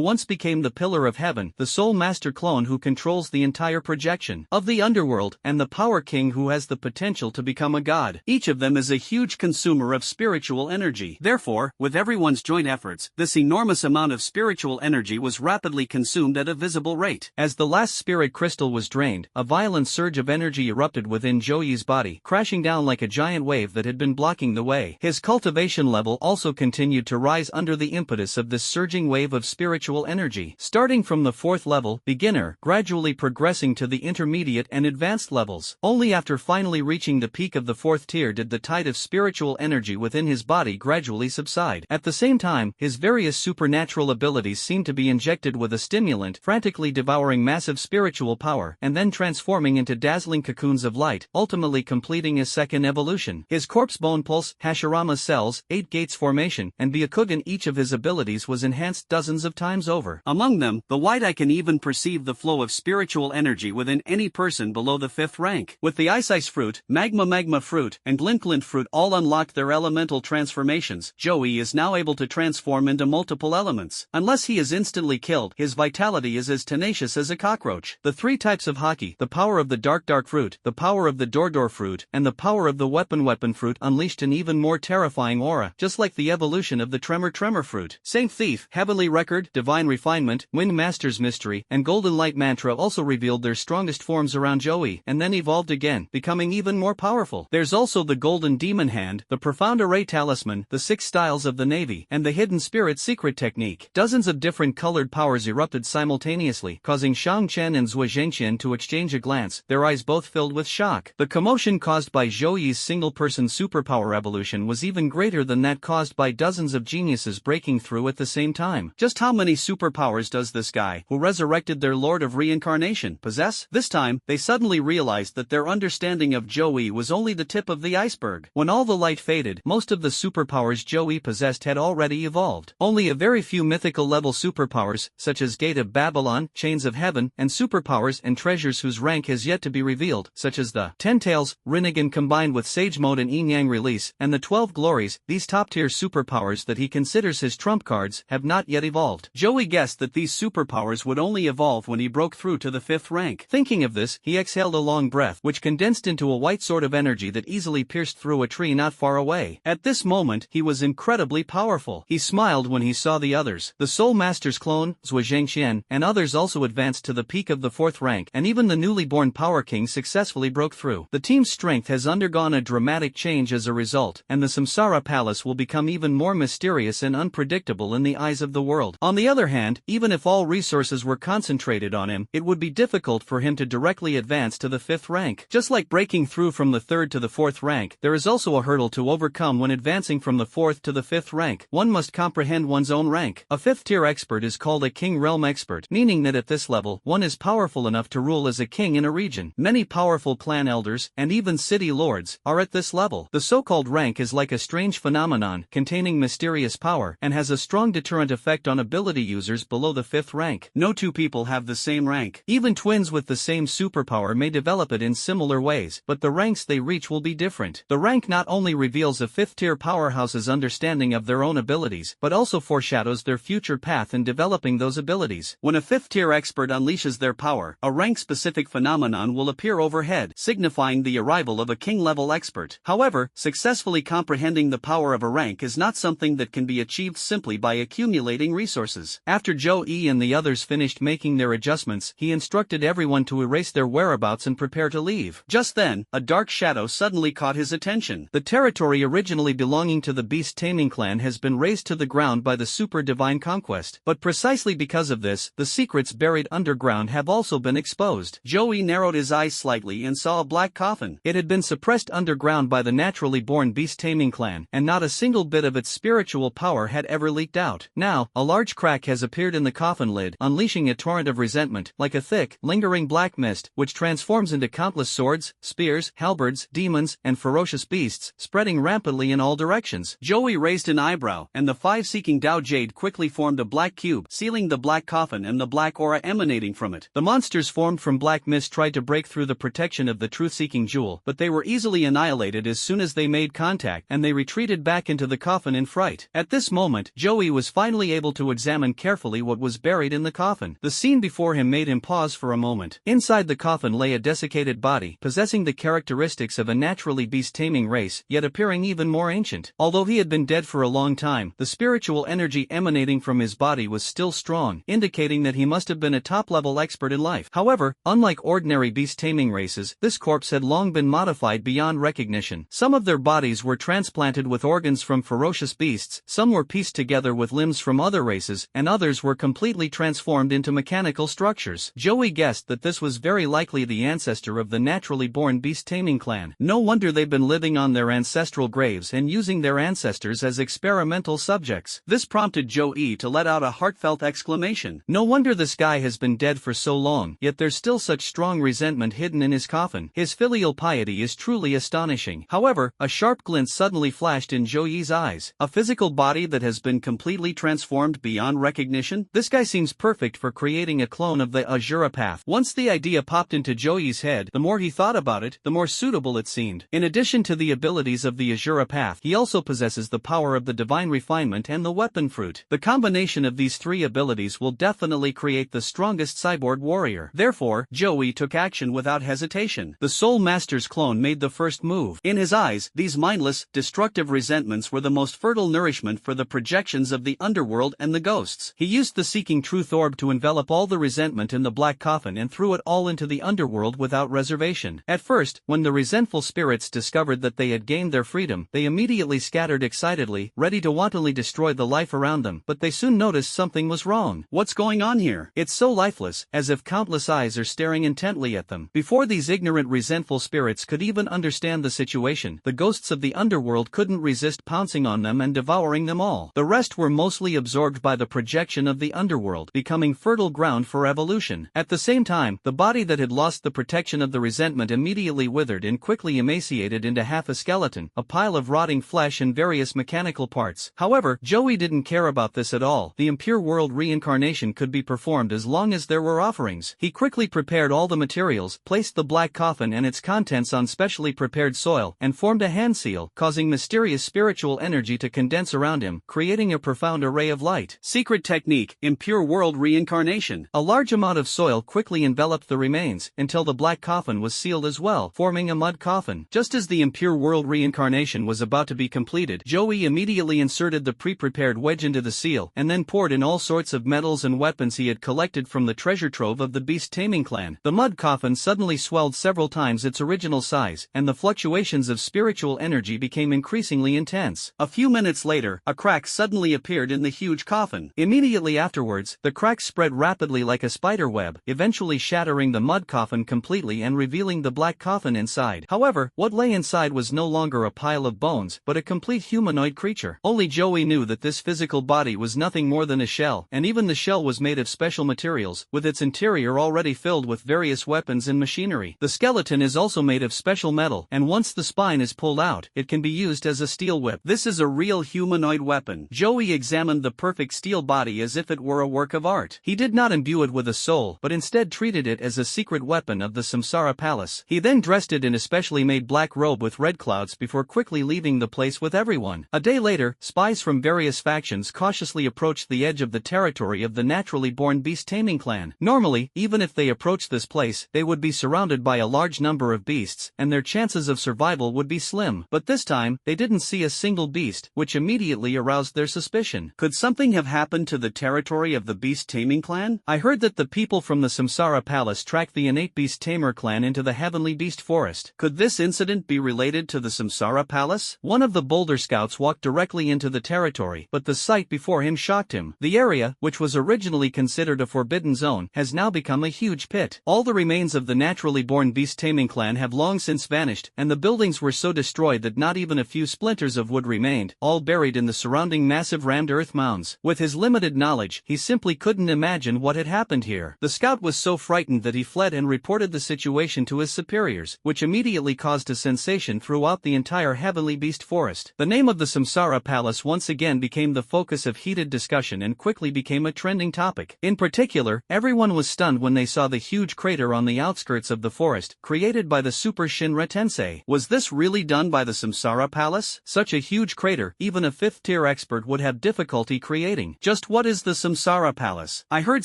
once became the Pillar of Heaven, the sole master clone who controls the entire projection of the underworld, and the Power King who has the potential to become a god. Each of them is a huge consumer of spiritual energy. Therefore, with everyone's joint efforts, this enormous amount of spiritual energy was rapidly consumed at a visible rate. As the last spirit crystal was drained, a violent surge of energy erupted within Joey's body, crashing down like a giant wave that had been blocking the way. His cultivation level also continued to rise under the impetus of this surging wave of spiritual energy. Starting from the 4th level, beginner, gradually progressing to the intermediate and advanced levels. Only after finally reaching the peak of the 4th tier did the tide of spiritual energy within his body gradually subside. At the same time, his various supernatural abilities seemed to be injected with a stimulant, frantically devouring massive spiritual power, and then transforming into dazzling cocoons of light, ultimately completing his second evolution. His corpse bone pulse, Hashirama cells, 8 gates formation, and Byakugan, each of his abilities was enhanced dozens of times over. Among them, the white eye can even perceive the flow of spiritual energy within any person below the 5th rank. With the Ice fruit, Magma fruit, and Glint fruit all unlocked their elemental transformations, Joey is now able to transform into multiple elements. Unless he is instantly killed, his vitality is as tenacious as a cockroach. The 3 types of haki, the power of the dark fruit, the power of the Dor fruit, and the power of the weapon fruit unleashed an even more terrifying aura, just like the evolution of the Tremor fruit. Saint Thief, Heavenly Record, Divine Refinement, Wind Master's Mystery, and Golden Light Mantra also revealed their strongest forms around Joey, and then evolved again, becoming even more powerful. There's also the Golden Demon Hand, the Profound Array Talisman, the 6 Styles of the Navy, and the Hidden Spirit Secret Technique. Dozens of different colored powers erupted simultaneously, causing Shang Chen and Zhuo Zhengqian to exchange a glance, their eyes both filled with shock. The commotion caused by Joey's single-person superpower evolution was even greater than that caused by dozens of geniuses breaking through at the same time. Just how many superpowers does this guy, who resurrected their Lord of Reincarnation, possess? This time, they suddenly realized that their understanding of Joey was only the tip of the iceberg. When all the light faded, most of the superpowers Joey possessed had already evolved. Only a very few mythical level superpowers, such as Gate of Babylon, Chains of Heaven, and superpowers and treasures whose rank has yet to be revealed, such as the 10 Tails, Rinnegan combined with Sage Mode and Yin Yang release, and the 12 Glories, these top-tier superpowers that he considers his trump cards, have not yet evolved. Joey guessed that these superpowers would only evolve when he broke through to the 5th rank. Thinking of this, he exhaled a long breath, which condensed into a white sword of energy that easily pierced through a tree not far away. At this moment, he was incredibly powerful. He smiled when he saw the others. The Soul Master's clone, Zhuo Zhengqian, and others also advanced to the peak of the 4th rank, and even the newly born Power King successfully broke through. The team's strength has undergone a dramatic change as a result, and the Samsara Palace will become even more mysterious and unpredictable in the eyes of the world. On the other hand, even if all resources were concentrated on him, it would be difficult for him to directly advance to the 5th rank. Just Just like breaking through from the 3rd to the 4th rank, there is also a hurdle to overcome when advancing from the 4th to the 5th rank. One must comprehend one's own rank. A 5th-tier expert is called a King Realm expert, meaning that at this level, one is powerful enough to rule as a king in a region. Many powerful clan elders, and even city lords, are at this level. The so-called rank is like a strange phenomenon, containing mysterious power, and has a strong deterrent effect on ability users below the 5th rank. No two people have the same rank. Even twins with the same superpower may develop it in similar ways, but the ranks they reach will be different. The rank not only reveals a 5th-tier powerhouse's understanding of their own abilities, but also foreshadows their future path in developing those abilities. When a 5th-tier expert unleashes their power, a rank-specific phenomenon will appear overhead, signifying the arrival of a king-level expert. However, successfully comprehending the power of a rank is not something that can be achieved simply by accumulating resources. After Zhou Yi and the others finished making their adjustments, he instructed everyone to erase their whereabouts and prepare to leave. Just then, a dark shadow suddenly caught his attention. The territory originally belonging to the beast taming clan has been razed to the ground by the super divine conquest, but precisely because of this, the secrets buried underground have also been exposed. Zhou Yi narrowed his eyes slightly and saw a black coffin. It had been suppressed underground by the naturally born beast taming clan, and not a single bit of its spiritual power had ever leaked out. Now, a large crack has appeared in the coffin lid, unleashing a torrent of resentment, like a thick, lingering black mist, which transforms into countless swords, spears, halberds, demons, and ferocious beasts, spreading rampantly in all directions. Zhou Yi raised an eyebrow, and the 5 seeking Dao Jade quickly formed a black cube, sealing the black coffin and the black aura emanating from it. The monsters formed from black mist tried to break through the protection of the truth-seeking jewel, but they were easily annihilated as soon as they made contact, and they retreated back into the coffin in fright. At this moment, Zhou Yi was finally able to examine carefully what was buried in the coffin. The scene before him made him pause for a moment. Inside the coffin lay a desiccated body, possessing the characteristics of a naturally beast-taming race, yet appearing even more ancient. Although he had been dead for a long time, the spiritual energy emanating from his body was still strong, indicating that he must have been a top-level expert in life. However, unlike ordinary beast-taming races, this corpse had long been modified beyond recognition. Some of their bodies were transplanted with organs from ferocious beasts, some were pieced together with limbs from other races, and others were completely transformed into mechanical structures. Zhou Yi guessed that this was very likely the ancestor of the naturally born beast-taming clan. No wonder they've been living on their ancestral graves and using their ancestors as experimental subjects. This prompted Zhou Yi to let out a heartfelt exclamation. No wonder this guy has been dead for so long, yet there's still such strong resentment hidden in his coffin. His filial piety is truly astonishing. However, a sharp glint suddenly flashed in Zhou Yi's eyes. A physical body that has been completely transformed beyond recognition? This guy seems perfect for creating a clone of the Azura path. Once the idea popped into Zhou Yi's head, the more he thought about it, the more suitable it seemed. In addition to the abilities of the Azura path, he also possesses the power of the divine refinement and the weapon fruit. The combination of these 3 abilities will definitely create the strongest cyborg warrior. Therefore, Zhou Yi took action without hesitation. The Soul Master's clone made the first move. In his eyes, these mindless, destructive resentments were the most fertile nourishment for the projections of the underworld and the ghosts. He used the Seeking Truth Orb to envelop all the resentment in the black coffin and threw it all into the underworld without reservation. At first, when the resentful spirits discovered that they had gained their freedom, they immediately scattered excitedly, ready to wantonly destroy the life around them, but they soon noticed something was wrong. What's going on here? It's so lifeless, as if countless eyes are staring intently at them. Before these ignorant resentful spirits could even understand the situation, the ghosts of the underworld couldn't resist pouncing on them and devouring them all. The rest were mostly absorbed by the projection of the underworld, becoming fertile ground for evolution. At the same time, the body that had lost the protection of the resentment immediately withered and quickly emaciated into half a skeleton, a pile of rotting flesh and various mechanical parts. However, Zhou Yi didn't care about this at all. The impure world reincarnation could be performed as long as there were offerings. He quickly prepared all the materials, placed the black coffin and its contents on specially prepared soil, and formed a hand seal, causing mysterious spiritual energy to condense around him, creating a profound array of light. Secret technique, impure world reincarnation. A large amount of soil quickly enveloped the remains, until the black coffin was sealed as well, forming a mud coffin. Just as the impure world reincarnation was about to be completed, Zhou Yi immediately inserted the pre-prepared wedge into the seal, and then poured in all sorts of metals and weapons he had collected from the treasure trove of the beast taming clan. The mud coffin suddenly swelled several times its original size, and the fluctuations of spiritual energy became increasingly intense. A few minutes later, a crack suddenly appeared in the huge coffin. Immediately afterwards, the crack spread rapidly like a spider web, eventually shattering the mud coffin completely and revealing revealing the black coffin inside. However, what lay inside was no longer a pile of bones, but a complete humanoid creature. Only Joey knew that this physical body was nothing more than a shell, and even the shell was made of special materials, with its interior already filled with various weapons and machinery. The skeleton is also made of special metal, and once the spine is pulled out, it can be used as a steel whip. This is a real humanoid weapon. Joey examined the perfect steel body as if it were a work of art. He did not imbue it with a soul, but instead treated it as a secret weapon of the Samsara Palace. He then dressed it in a specially made black robe with red clouds before quickly leaving the place with everyone. A day later, spies from various factions cautiously approached the edge of the territory of the naturally born beast taming clan. Normally, even if they approached this place, they would be surrounded by a large number of beasts, and their chances of survival would be slim. But this time, they didn't see a single beast, which immediately aroused their suspicion. Could something have happened to the territory of the beast taming clan? I heard that the people from the Samsara Palace tracked the innate beast tamer clan into the heavenly beast forest. Could this incident be related to the Samsara Palace? One of the boulder scouts walked directly into the territory, but the sight before him shocked him. The area, which was originally considered a forbidden zone, has now become a huge pit. All the remains of the naturally born beast taming clan have long since vanished, and the buildings were so destroyed that not even a few splinters of wood remained, all buried in the surrounding massive rammed earth mounds. With his limited knowledge, he simply couldn't imagine what had happened here. The scout was so frightened that he fled and reported the situation to his superiors, which immediately caused a sensation throughout the entire heavenly beast forest. The name of the Samsara Palace once again became the focus of heated discussion and quickly became a trending topic. In particular, everyone was stunned when they saw the huge crater on the outskirts of the forest, created by the Super Shinra Tensei. Was this really done by the Samsara Palace? Such a huge crater, even a 5th-tier expert would have difficulty creating. Just what is the Samsara Palace? I heard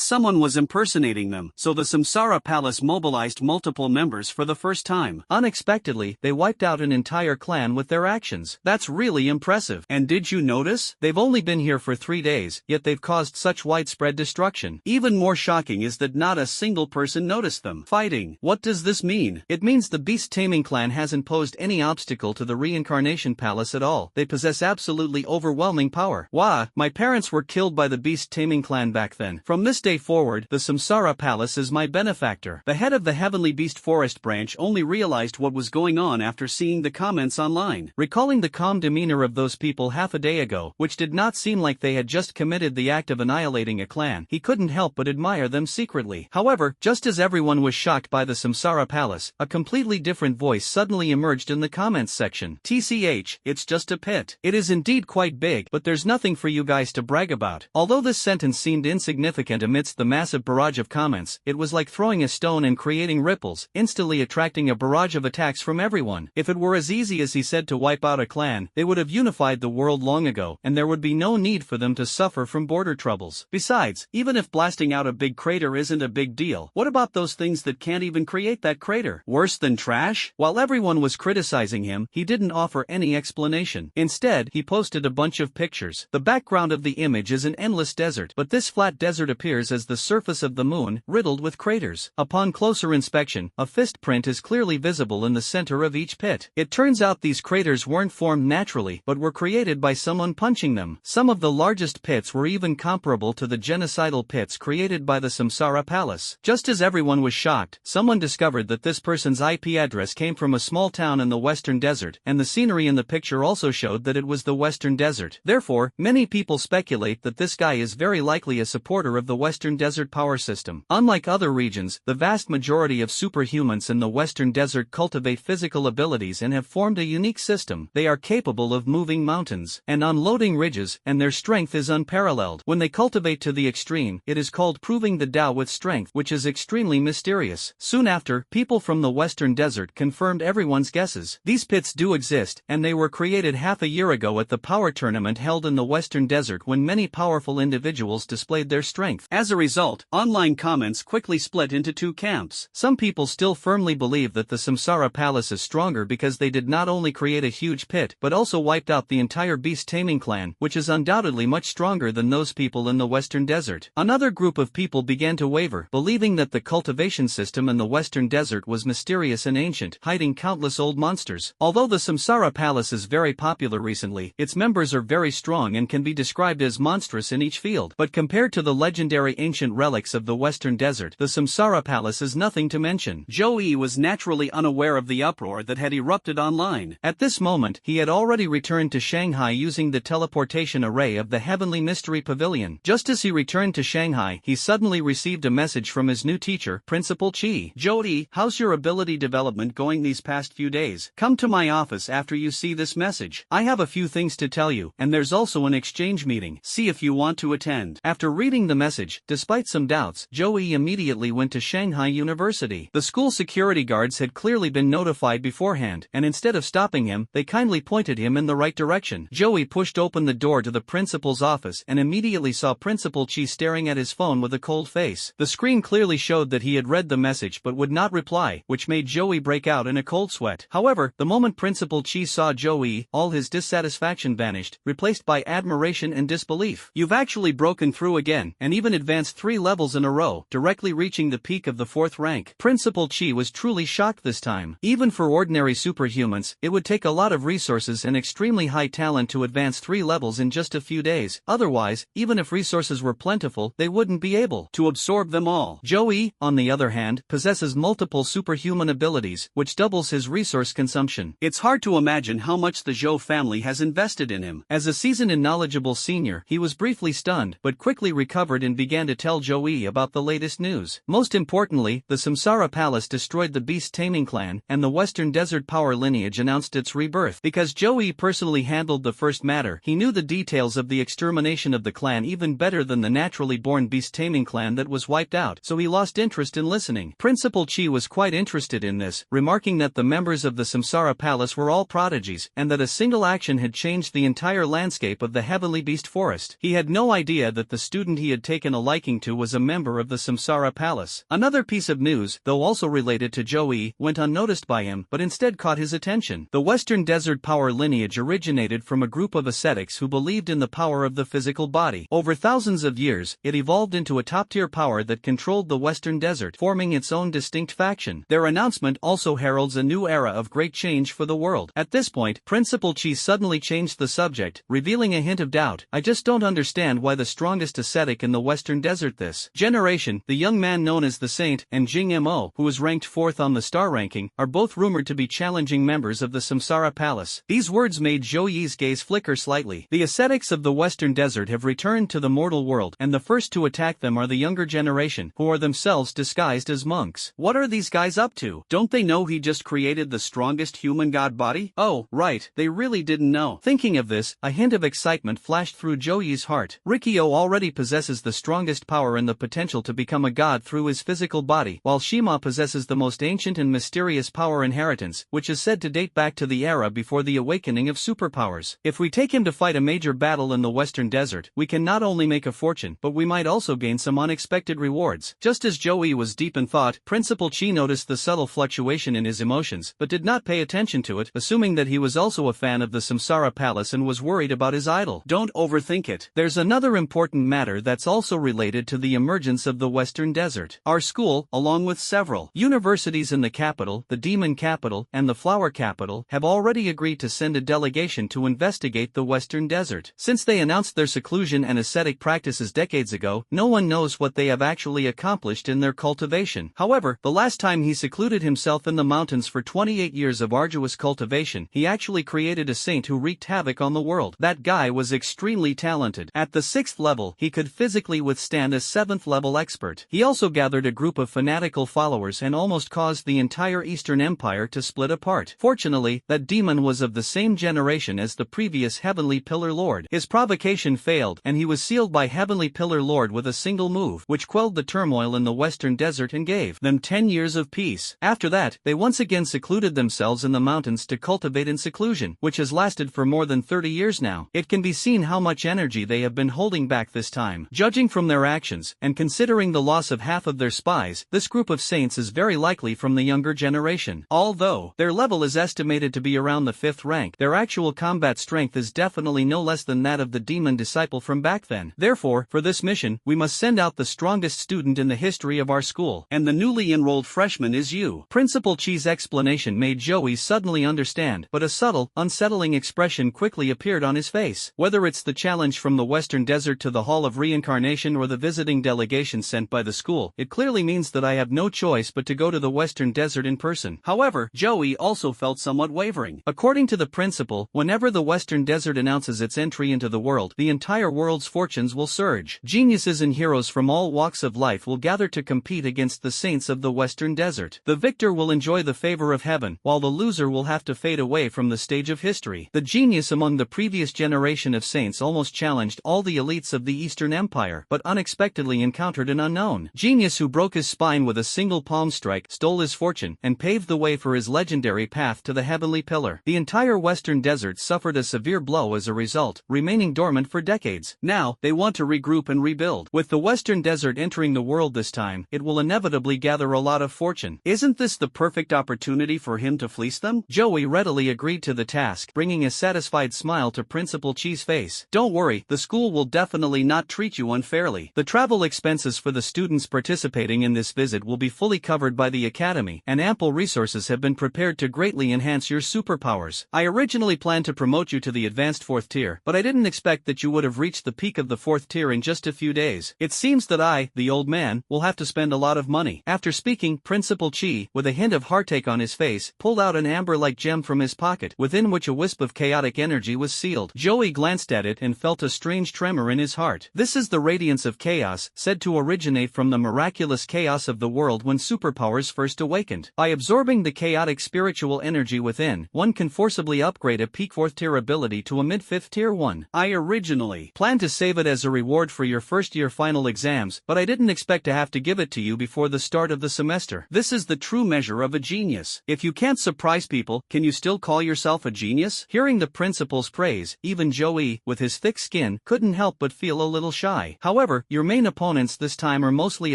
someone was impersonating them, so the Samsara Palace mobilized multiple members for the first time. Unexpectedly, they wiped out an entire clan with their actions. That's really impressive. And did you notice? They've only been here for 3 days, yet they've caused such widespread destruction. Even more shocking is that not a single person noticed them fighting. What does this mean? It means the beast taming clan hasn't posed any obstacle to the reincarnation palace at all. They possess absolutely overwhelming power. Wah, my parents were killed by the beast taming clan back then. From this day forward, the Samsara Palace is my benefactor. The head of the Heavenly Beast Forest branch only realized what was going on after seeing the comments online. Recalling the calm demeanor of those people half a day ago, which did not seem like they had just committed the act of annihilating a clan, he couldn't help but admire them secretly. However, just as everyone was shocked by the Samsara Palace, a completely different voice suddenly emerged in the comments section. TCH, it's just a pit. It is indeed quite big, but there's nothing for you guys to brag about. Although this sentence seemed insignificant amidst the massive barrage of comments, it was like throwing a stone and creating ripples, instantly attracting a barrage of attacks from everyone. If it were as easy as he said to wipe out a clan, they would have unified the world long ago, and there would be no need for them to suffer from border troubles. Besides, even if blasting out a big crater isn't a big deal, what about those things that can't even create that crater? Worse than trash? While everyone was criticizing him, he didn't offer any explanation. Instead, he posted a bunch of pictures. The background of the image is an endless desert, but this flat desert appears as the surface of the moon, riddled with craters. Upon closer inspection, a fist print is clearly visible in the center of each pit. It turns out these craters weren't formed naturally, but were created by someone punching them. Some of the largest pits were even comparable to the genocidal pits created by the Samsara Palace. Just as everyone was shocked, someone discovered that this person's IP address came from a small town in the Western Desert, and the scenery in the picture also showed that it was the Western Desert. Therefore, many people speculate that this guy is very likely a supporter of the Western Desert power system. Unlike other regions, the vast majority of superhumans in the Western Desert cultivate physical abilities and have formed a unique system. They are capable of moving mountains and unloading ridges, and their strength is unparalleled. When they cultivate to the extreme, it is called proving the Tao with strength, which is extremely mysterious. Soon after, people from the Western Desert confirmed everyone's guesses. These pits do exist, and they were created half a year ago at the power tournament held in the Western Desert when many powerful individuals displayed their strength. As a result, online comments quickly split into two camps. Some people still firmly believe that the Samsara Palace is stronger because they did not only create a huge pit but also wiped out the entire beast taming clan, which is undoubtedly much stronger than those people in the Western Desert. Another group of people began to waver, believing that the cultivation system in the Western Desert was mysterious and ancient, hiding countless old monsters. Although the Samsara Palace is very popular recently, its members are very strong and can be described as monstrous in each field. But compared to the legendary ancient relics of the Western Desert, the Samsara Palace is nothing to mention. Joey Joey was naturally unaware of the uproar that had erupted online. At this moment, he had already returned to Shanghai using the teleportation array of the Heavenly Mystery Pavilion. Just as he returned to Shanghai, he suddenly received a message from his new teacher, Principal Chi. Joey, how's your ability development going these past few days? Come to my office after you see this message. I have a few things to tell you, and there's also an exchange meeting. See if you want to attend. After reading the message, despite some doubts, Joey immediately went to Shanghai University. The school security guards had clearly been notified beforehand, and instead of stopping him, they kindly pointed him in the right direction. Joey pushed open the door to the principal's office and immediately saw Principal Chi staring at his phone with a cold face. The screen clearly showed that he had read the message but would not reply, which made Joey break out in a cold sweat. However, the moment Principal Chi saw Joey, all his dissatisfaction vanished, replaced by admiration and disbelief. You've actually broken through again, and even advanced 3 levels in a row, directly reaching the peak of the 4th rank. Principal Chi was truly shocked this time. Even for ordinary superhumans, it would take a lot of resources and extremely high talent to advance 3 levels in just a few days. Otherwise, even if resources were plentiful, they wouldn't be able to absorb them all. Joey, on the other hand, possesses multiple superhuman abilities, which doubles his resource consumption. It's hard to imagine how much the Zhou family has invested in him. As a seasoned and knowledgeable senior, he was briefly stunned, but quickly recovered and began to tell Joey about the latest news. Most importantly, the Samsara Palace destroyed the Beast Taming Clan, and the Western Desert Power lineage announced its rebirth. Because Joey personally handled the first matter, he knew the details of the extermination of the clan even better than the naturally born Beast Taming Clan that was wiped out, so he lost interest in listening. Principal Chi was quite interested in this, remarking that the members of the Samsara Palace were all prodigies, and that a single action had changed the entire landscape of the Heavenly Beast Forest. He had no idea that the student he had taken a liking to was a member of the Samsara Palace. Another piece of news, though also related to Joey, went unnoticed by him, but instead caught his attention. The Western Desert Power lineage originated from a group of ascetics who believed in the power of the physical body. Over thousands of years, it evolved into a top-tier power that controlled the Western Desert, forming its own distinct faction. Their announcement also heralds a new era of great change for the world. At this point, Principal Chi suddenly changed the subject, revealing a hint of doubt. I just don't understand why the strongest ascetic in the Western Desert this generation, the young man known as the Saint, and Jing Mo, who is ranked 4th on the star ranking, are both rumored to be challenging members of the Samsara Palace. These words made Joey's gaze flicker slightly. The ascetics of the Western Desert have returned to the mortal world, and the first to attack them are the younger generation, who are themselves disguised as monks. What are these guys up to? Don't they know he just created the strongest human god body? Oh, right, they really didn't know. Thinking of this, a hint of excitement flashed through Joey's heart. Rikyo already possesses the strongest power and the potential to become a god through his physical body, while Shima possesses the most ancient and mysterious power inheritance, which is said to date back to the era before the awakening of superpowers. If we take him to fight a major battle in the Western Desert, we can not only make a fortune, but we might also gain some unexpected rewards. Just as Joey was deep in thought, Principal Chi noticed the subtle fluctuation in his emotions, but did not pay attention to it, assuming that he was also a fan of the Samsara Palace and was worried about his idol. Don't overthink it. There's another important matter that's also related to the emergence of the Western Desert. Our school, along with several universities in the capital, the Demon Capital, and the Flower Capital, have already agreed to send a delegation to investigate the Western Desert. Since they announced their seclusion and ascetic practices decades ago, no one knows what they have actually accomplished in their cultivation. However, the last time he secluded himself in the mountains for 28 years of arduous cultivation, he actually created a saint who wreaked havoc on the world. That guy was extremely talented. At the 6th level, he could physically withstand a 7th level expert. He also gathered a group of fanatical followers and almost caused the entire Eastern Empire to split apart. Fortunately, that demon was of the same generation as the previous Heavenly Pillar Lord. His provocation failed, and he was sealed by Heavenly Pillar Lord with a single move, which quelled the turmoil in the Western Desert and gave them 10 years of peace. After that, they once again secluded themselves in the mountains to cultivate in seclusion, which has lasted for more than 30 years now. It can be seen how much energy they have been holding back this time. Judging from their actions, and considering the loss of half of their spies, this group of saints is very likely from the younger generation. Although their level is estimated to be around the 5th rank, their actual combat strength is definitely no less than that of the demon disciple from back then. Therefore, for this mission, we must send out the strongest student in the history of our school, and the newly enrolled freshman is you. Principal Chi's explanation made Joey suddenly understand, but a subtle, unsettling expression quickly appeared on his face. Whether it's the challenge from the Western Desert to the Hall of Reincarnation or the visiting delegation sent by the school, it clearly means that I have no choice but to go go to the Western Desert in person. However, Joey also felt somewhat wavering. According to the principal, whenever the Western Desert announces its entry into the world, the entire world's fortunes will surge. Geniuses and heroes from all walks of life will gather to compete against the saints of the Western Desert. The victor will enjoy the favor of heaven, while the loser will have to fade away from the stage of history. The genius among the previous generation of saints almost challenged all the elites of the Eastern Empire, but unexpectedly encountered an unknown genius who broke his spine with a single palm strike, stole his fortune, and paved the way for his legendary path to the heavenly pillar. The entire Western Desert suffered a severe blow as a result, remaining dormant for decades. Now, they want to regroup and rebuild. With the Western Desert entering the world this time, it will inevitably gather a lot of fortune. Isn't this the perfect opportunity for him to fleece them? Joey readily agreed to the task, bringing a satisfied smile to Principal Chi's face. Don't worry, the school will definitely not treat you unfairly. The travel expenses for the students participating in this visit will be fully covered by the academy, and ample resources have been prepared to greatly enhance your superpowers. I originally planned to promote you to the advanced 4th tier, but I didn't expect that you would have reached the peak of the 4th tier in just a few days. It seems that I, the old man, will have to spend a lot of money. After speaking, Principal Chi, with a hint of heartache on his face, pulled out an amber-like gem from his pocket, within which a wisp of chaotic energy was sealed. Joey glanced at it and felt a strange tremor in his heart. This is the radiance of chaos, said to originate from the miraculous chaos of the world when superpowers first awakened. By absorbing the chaotic spiritual energy within, one can forcibly upgrade a peak 4th tier ability to a mid 5th tier one. I originally planned to save it as a reward for your first year final exams, but I didn't expect to have to give it to you before the start of the semester. This is the true measure of a genius. If you can't surprise people, can you still call yourself a genius? Hearing the principal's praise, even Joey, with his thick skin, couldn't help but feel a little shy. However, your main opponents this time are mostly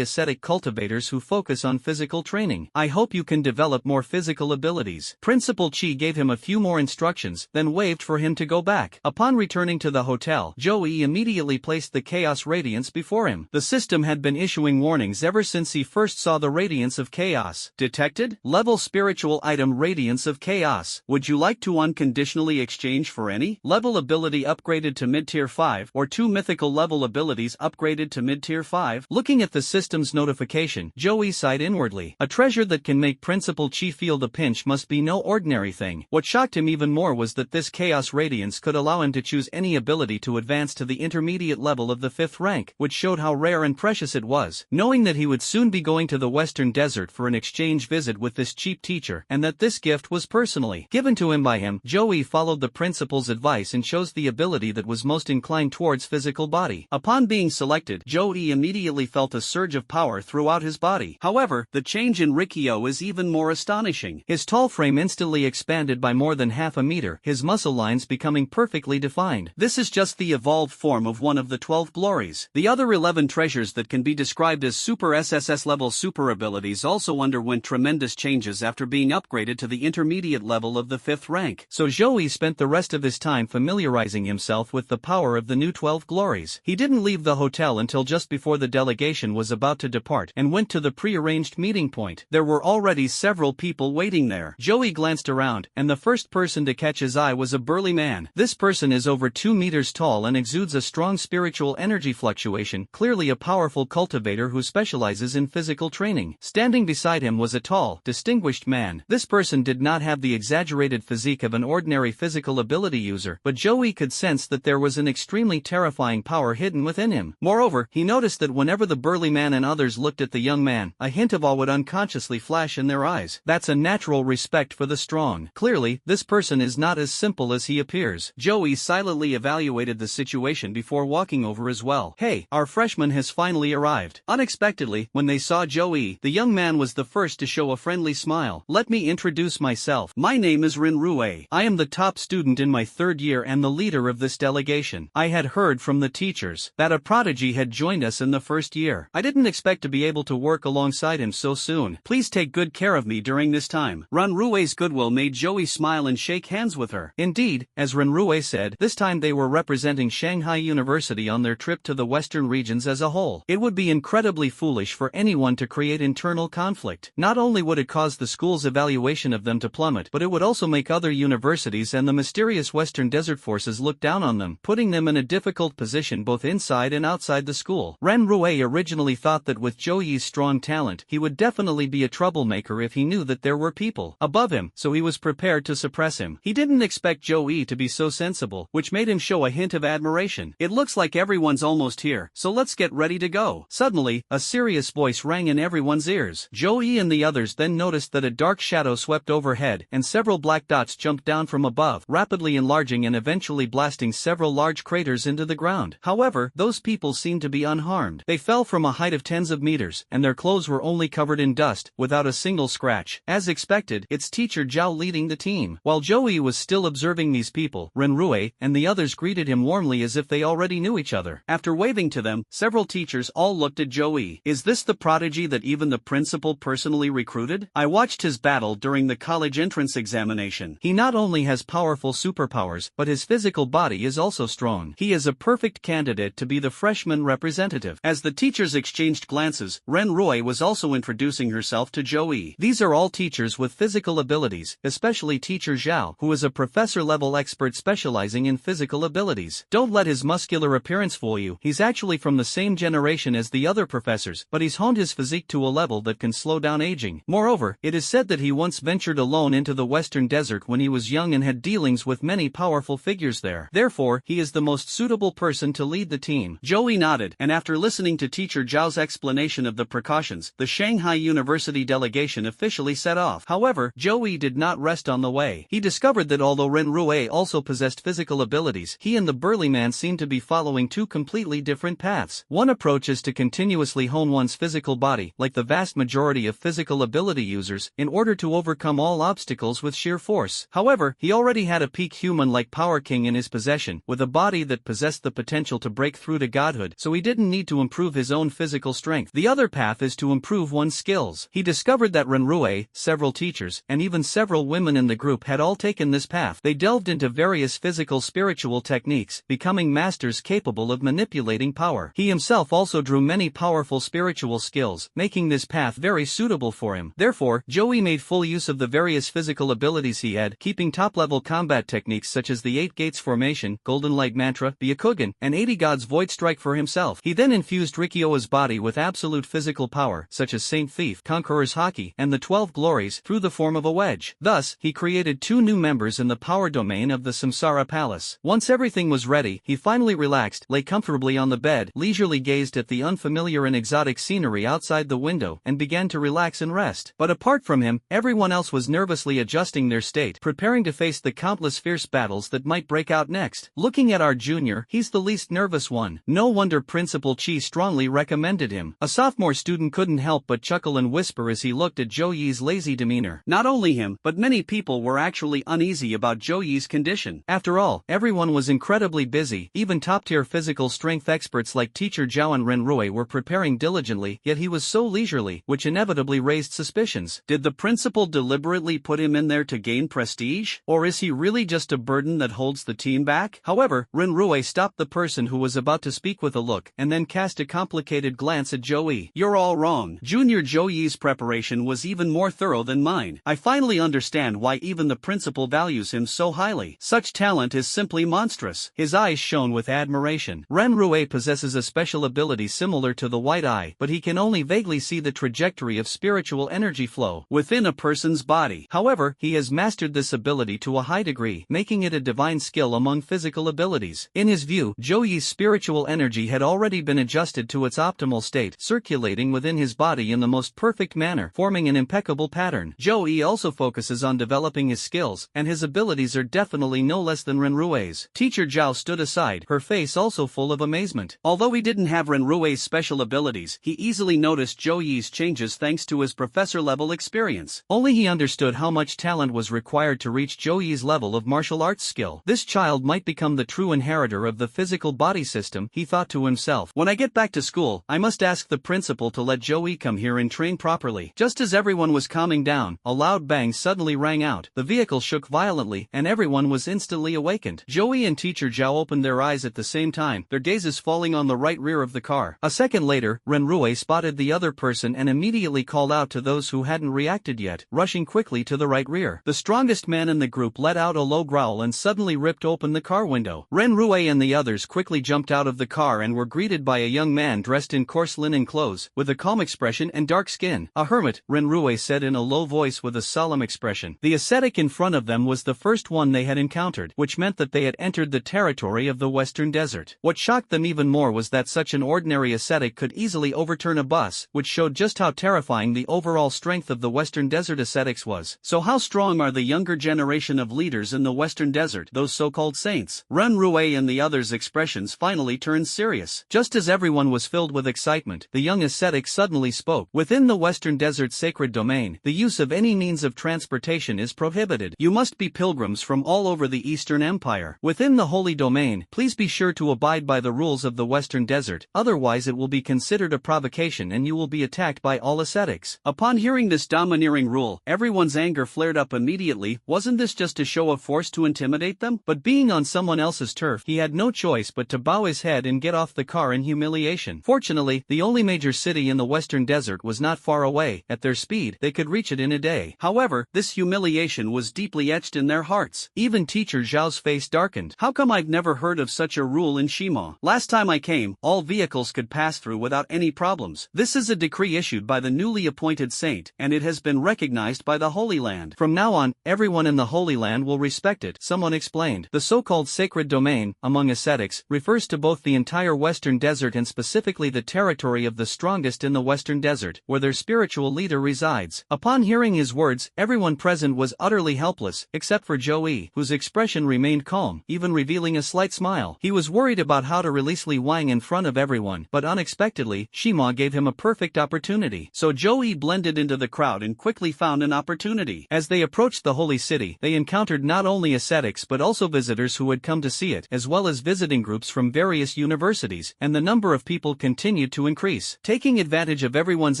ascetic cultivators who focus on physical training. I hope you can develop more physical abilities. Principal Chi gave him a few more instructions, then waved for him to go back. Upon returning to the hotel, Joey immediately placed the Chaos Radiance before him. The system had been issuing warnings ever since he first saw the Radiance of Chaos. Detected? Level Spiritual Item Radiance of Chaos. Would you like to unconditionally exchange for any level ability upgraded to mid-tier 5 or 2 mythical level abilities upgraded to mid-tier 5? Looking at the system's notification, Joey sighed inwardly. A treasure that can make Principal Chi feel the pinch must be no ordinary thing. What shocked him even more was that this Chaos Radiance could allow him to choose any ability to advance to the intermediate level of the 5th rank, which showed how rare and precious it was. Knowing that he would soon be going to the Western Desert for an exchange visit with this cheap teacher, and that this gift was personally given to him by him, Joey followed the principal's advice and chose the ability that was most inclined towards physical body. Upon being selected, Joey immediately felt a surge of power throughout his body. However, the change in Rikyo is even more astonishing. His tall frame instantly expanded by more than half a meter, his muscle lines becoming perfectly defined. This is just the evolved form of one of the 12 glories. The other 11 treasures that can be described as super SSS level super abilities also underwent tremendous changes after being upgraded to the intermediate level of the 5th rank. So Joey spent the rest of his time familiarizing himself with the power of the new 12 glories. He didn't leave the hotel until just before the delegation was about to depart and went to the pre-arranged meeting point. There were already several people waiting there. Joey glanced around, and the first person to catch his eye was a burly man. This person is over 2 meters tall and exudes a strong spiritual energy fluctuation, clearly a powerful cultivator who specializes in physical training. Standing beside him was a tall, distinguished man. This person did not have the exaggerated physique of an ordinary physical ability user, but Joey could sense that there was an extremely terrifying power hidden within him. Moreover, he noticed that whenever the burly man and others looked at the young man, a hint of awe would unconsciously flash in their eyes. That's a natural respect for the strong. Clearly, this person is not as simple as he appears. Joey silently evaluated the situation before walking over as well. Hey, our freshman has finally arrived. Unexpectedly, when they saw Joey, the young man was the first to show a friendly smile. Let me introduce myself. My name is Rinrue. I am the top student in my 3rd year and the leader of this delegation. I had heard from the teachers that a prodigy had joined us in the 1st year. I didn't expect to be able to work alongside him so soon. Please take good care of me during this time. Rinrue's goodwill made Joey smile and shake hands with her. Indeed, as Rinrue said, this time they were representing Shanghai University on their trip to the western regions as a whole. It would be incredibly foolish for anyone to create internal conflict. Not only would it cause the school's evaluation of them to plummet, but it would also make other universities and the mysterious Western Desert forces look down on them, putting them in a difficult position both inside and outside the school. Rinrue originally thought that with Joey's strong talent, he would definitely definitely be a troublemaker if he knew that there were people above him, so he was prepared to suppress him. He didn't expect Joey to be so sensible, which made him show a hint of admiration. It looks like everyone's almost here, so let's get ready to go. Suddenly, a serious voice rang in everyone's ears. Joey and the others then noticed that a dark shadow swept overhead, and several black dots jumped down from above, rapidly enlarging and eventually blasting several large craters into the ground. However, those people seemed to be unharmed. They fell from a height of tens of meters, and their clothes were only covered in dust, without a single scratch. As expected, it's teacher Zhao leading the team. While Joey was still observing these people, Renrui and the others greeted him warmly as if they already knew each other. After waving to them, several teachers all looked at Joey. Is this the prodigy that even the principal personally recruited? I watched his battle during the college entrance examination. He not only has powerful superpowers, but his physical body is also strong. He is a perfect candidate to be the freshman representative. As the teachers exchanged glances, Renrui was also introducing herself to Joey. These are all teachers with physical abilities, especially teacher Zhao, who is a professor-level expert specializing in physical abilities. Don't let his muscular appearance fool you. He's actually from the same generation as the other professors, but he's honed his physique to a level that can slow down aging. Moreover, it is said that he once ventured alone into the western desert when he was young and had dealings with many powerful figures there. Therefore, he is the most suitable person to lead the team. Joey nodded, and after listening to teacher Zhao's explanation of the precautions, the Shanghai University delegation officially set off. However, Joey did not rest on the way. He discovered that although Renrui also possessed physical abilities, he and the burly man seemed to be following two completely different paths. One approach is to continuously hone one's physical body, like the vast majority of physical ability users, in order to overcome all obstacles with sheer force. However, he already had a peak human-like Power King in his possession, with a body that possessed the potential to break through to godhood, so he didn't need to improve his own physical strength. The other path is to improve one's skills. He discovered that Renrui, several teachers, and even several women in the group had all taken this path. They delved into various physical spiritual techniques, becoming masters capable of manipulating power. He himself also drew many powerful spiritual skills, making this path very suitable for him. Therefore, Joey made full use of the various physical abilities he had, keeping top-level combat techniques such as the 8 Gates Formation, Golden Light Mantra, the Akugan, and 80 Gods Void Strike for himself. He then infused Rikyoa's body with absolute physical power, such as Saint Thief, Conqueror's Haki, and the 12 Glories, through the form of a wedge. Thus, he created 2 new members in the power domain of the Samsara Palace. Once everything was ready, he finally relaxed, lay comfortably on the bed, leisurely gazed at the unfamiliar and exotic scenery outside the window, and began to relax and rest. But apart from him, everyone else was nervously adjusting their state, preparing to face the countless fierce battles that might break out next. Looking at our junior, he's the least nervous one. No wonder Principal Chi strongly recommended him. A sophomore student couldn't help but chuckle and whisper as he looked at Joey's lazy demeanor. Not only him, but many people were actually uneasy about Joey's condition. After all, everyone was incredibly busy. Even top-tier physical strength experts like teacher Zhao and Renrui were preparing diligently, yet he was so leisurely, which inevitably raised suspicions. Did the principal deliberately put him in there to gain prestige? Or is he really just a burden that holds the team back? However, Renrui stopped the person who was about to speak with a look, and then cast a complicated glance at Joey. You're all wrong. Junior Joey's preparation was even more thorough than mine. I finally understand why even the principal values him so highly. Such talent is simply monstrous. His eyes shone with admiration. Renrui possesses a special ability similar to the white eye, but he can only vaguely see the trajectory of spiritual energy flow within a person's body. However, he has mastered this ability to a high degree, making it a divine skill among physical abilities. In his view, Joey's spiritual energy had already been adjusted to its optimal state, circulating within his body in the most perfect manner, forming an impeccable pattern. Joey also focuses on developing his skills, and his abilities are definitely no less than Renrui's. Teacher Zhao stood aside, her face also full of amazement. Although he didn't have Renrui's special abilities, he easily noticed Joey's changes thanks to his professor-level experience. Only he understood how much talent was required to reach Joey's level of martial arts skill. This child might become the true inheritor of the physical body system, he thought to himself. When I get back to school, I must ask the principal to let Joey come here and train properly. Just as everyone was calming down, a loud bang suddenly rang out. The vehicle shook violently, and everyone was instantly awakened. Joey and teacher Zhao opened their eyes at the same time, their gazes falling on the right rear of the car. A second later, Renrui spotted the other person and immediately called out to those who hadn't reacted yet, rushing quickly to the right rear. The strongest man in the group let out a low growl and suddenly ripped open the car window. Renrui and the others quickly jumped out of the car and were greeted by a young man dressed in coarse linen clothes, with a calm expression and dark dark skin. A hermit, Renrue said in a low voice with a solemn expression. The ascetic in front of them was the first one they had encountered, which meant that they had entered the territory of the Western Desert. What shocked them even more was that such an ordinary ascetic could easily overturn a bus, which showed just how terrifying the overall strength of the Western Desert ascetics was. So how strong are the younger generation of leaders in the Western Desert, those so-called saints? Renrue and the others' expressions finally turned serious. Just as everyone was filled with excitement, the young ascetic suddenly spoke. Within the Western Desert sacred domain, the use of any means of transportation is prohibited. You must be pilgrims from all over the Eastern Empire. Within the holy domain, please be sure to abide by the rules of the Western Desert, otherwise it will be considered a provocation and you will be attacked by all ascetics. Upon hearing this domineering rule, everyone's anger flared up immediately. Wasn't this just a show of force to intimidate them? But being on someone else's turf, he had no choice but to bow his head and get off the car in humiliation. Fortunately, the only major city in the Western Desert was not far away. At their speed, they could reach it in a day. However, this humiliation was deeply etched in their hearts. Even teacher Zhao's face darkened. How come I've never heard of such a rule in Shima? Last time I came, all vehicles could pass through without any problems. This is a decree issued by the newly appointed saint, and it has been recognized by the Holy Land. From now on, everyone in the Holy Land will respect it, someone explained. The so-called sacred domain, among ascetics, refers to both the entire Western Desert and specifically the territory of the strongest in the Western Desert, where their spiritual leader resides. Upon hearing his words, everyone present was utterly helpless, except for Joey, whose expression remained calm, even revealing a slight smile. He was worried about how to release Li Wang in front of everyone, but unexpectedly, Shima gave him a perfect opportunity. So Joey blended into the crowd and quickly found an opportunity. As they approached the holy city, they encountered not only ascetics but also visitors who had come to see it, as well as visiting groups from various universities, and the number of people continued to increase. Taking advantage of everyone's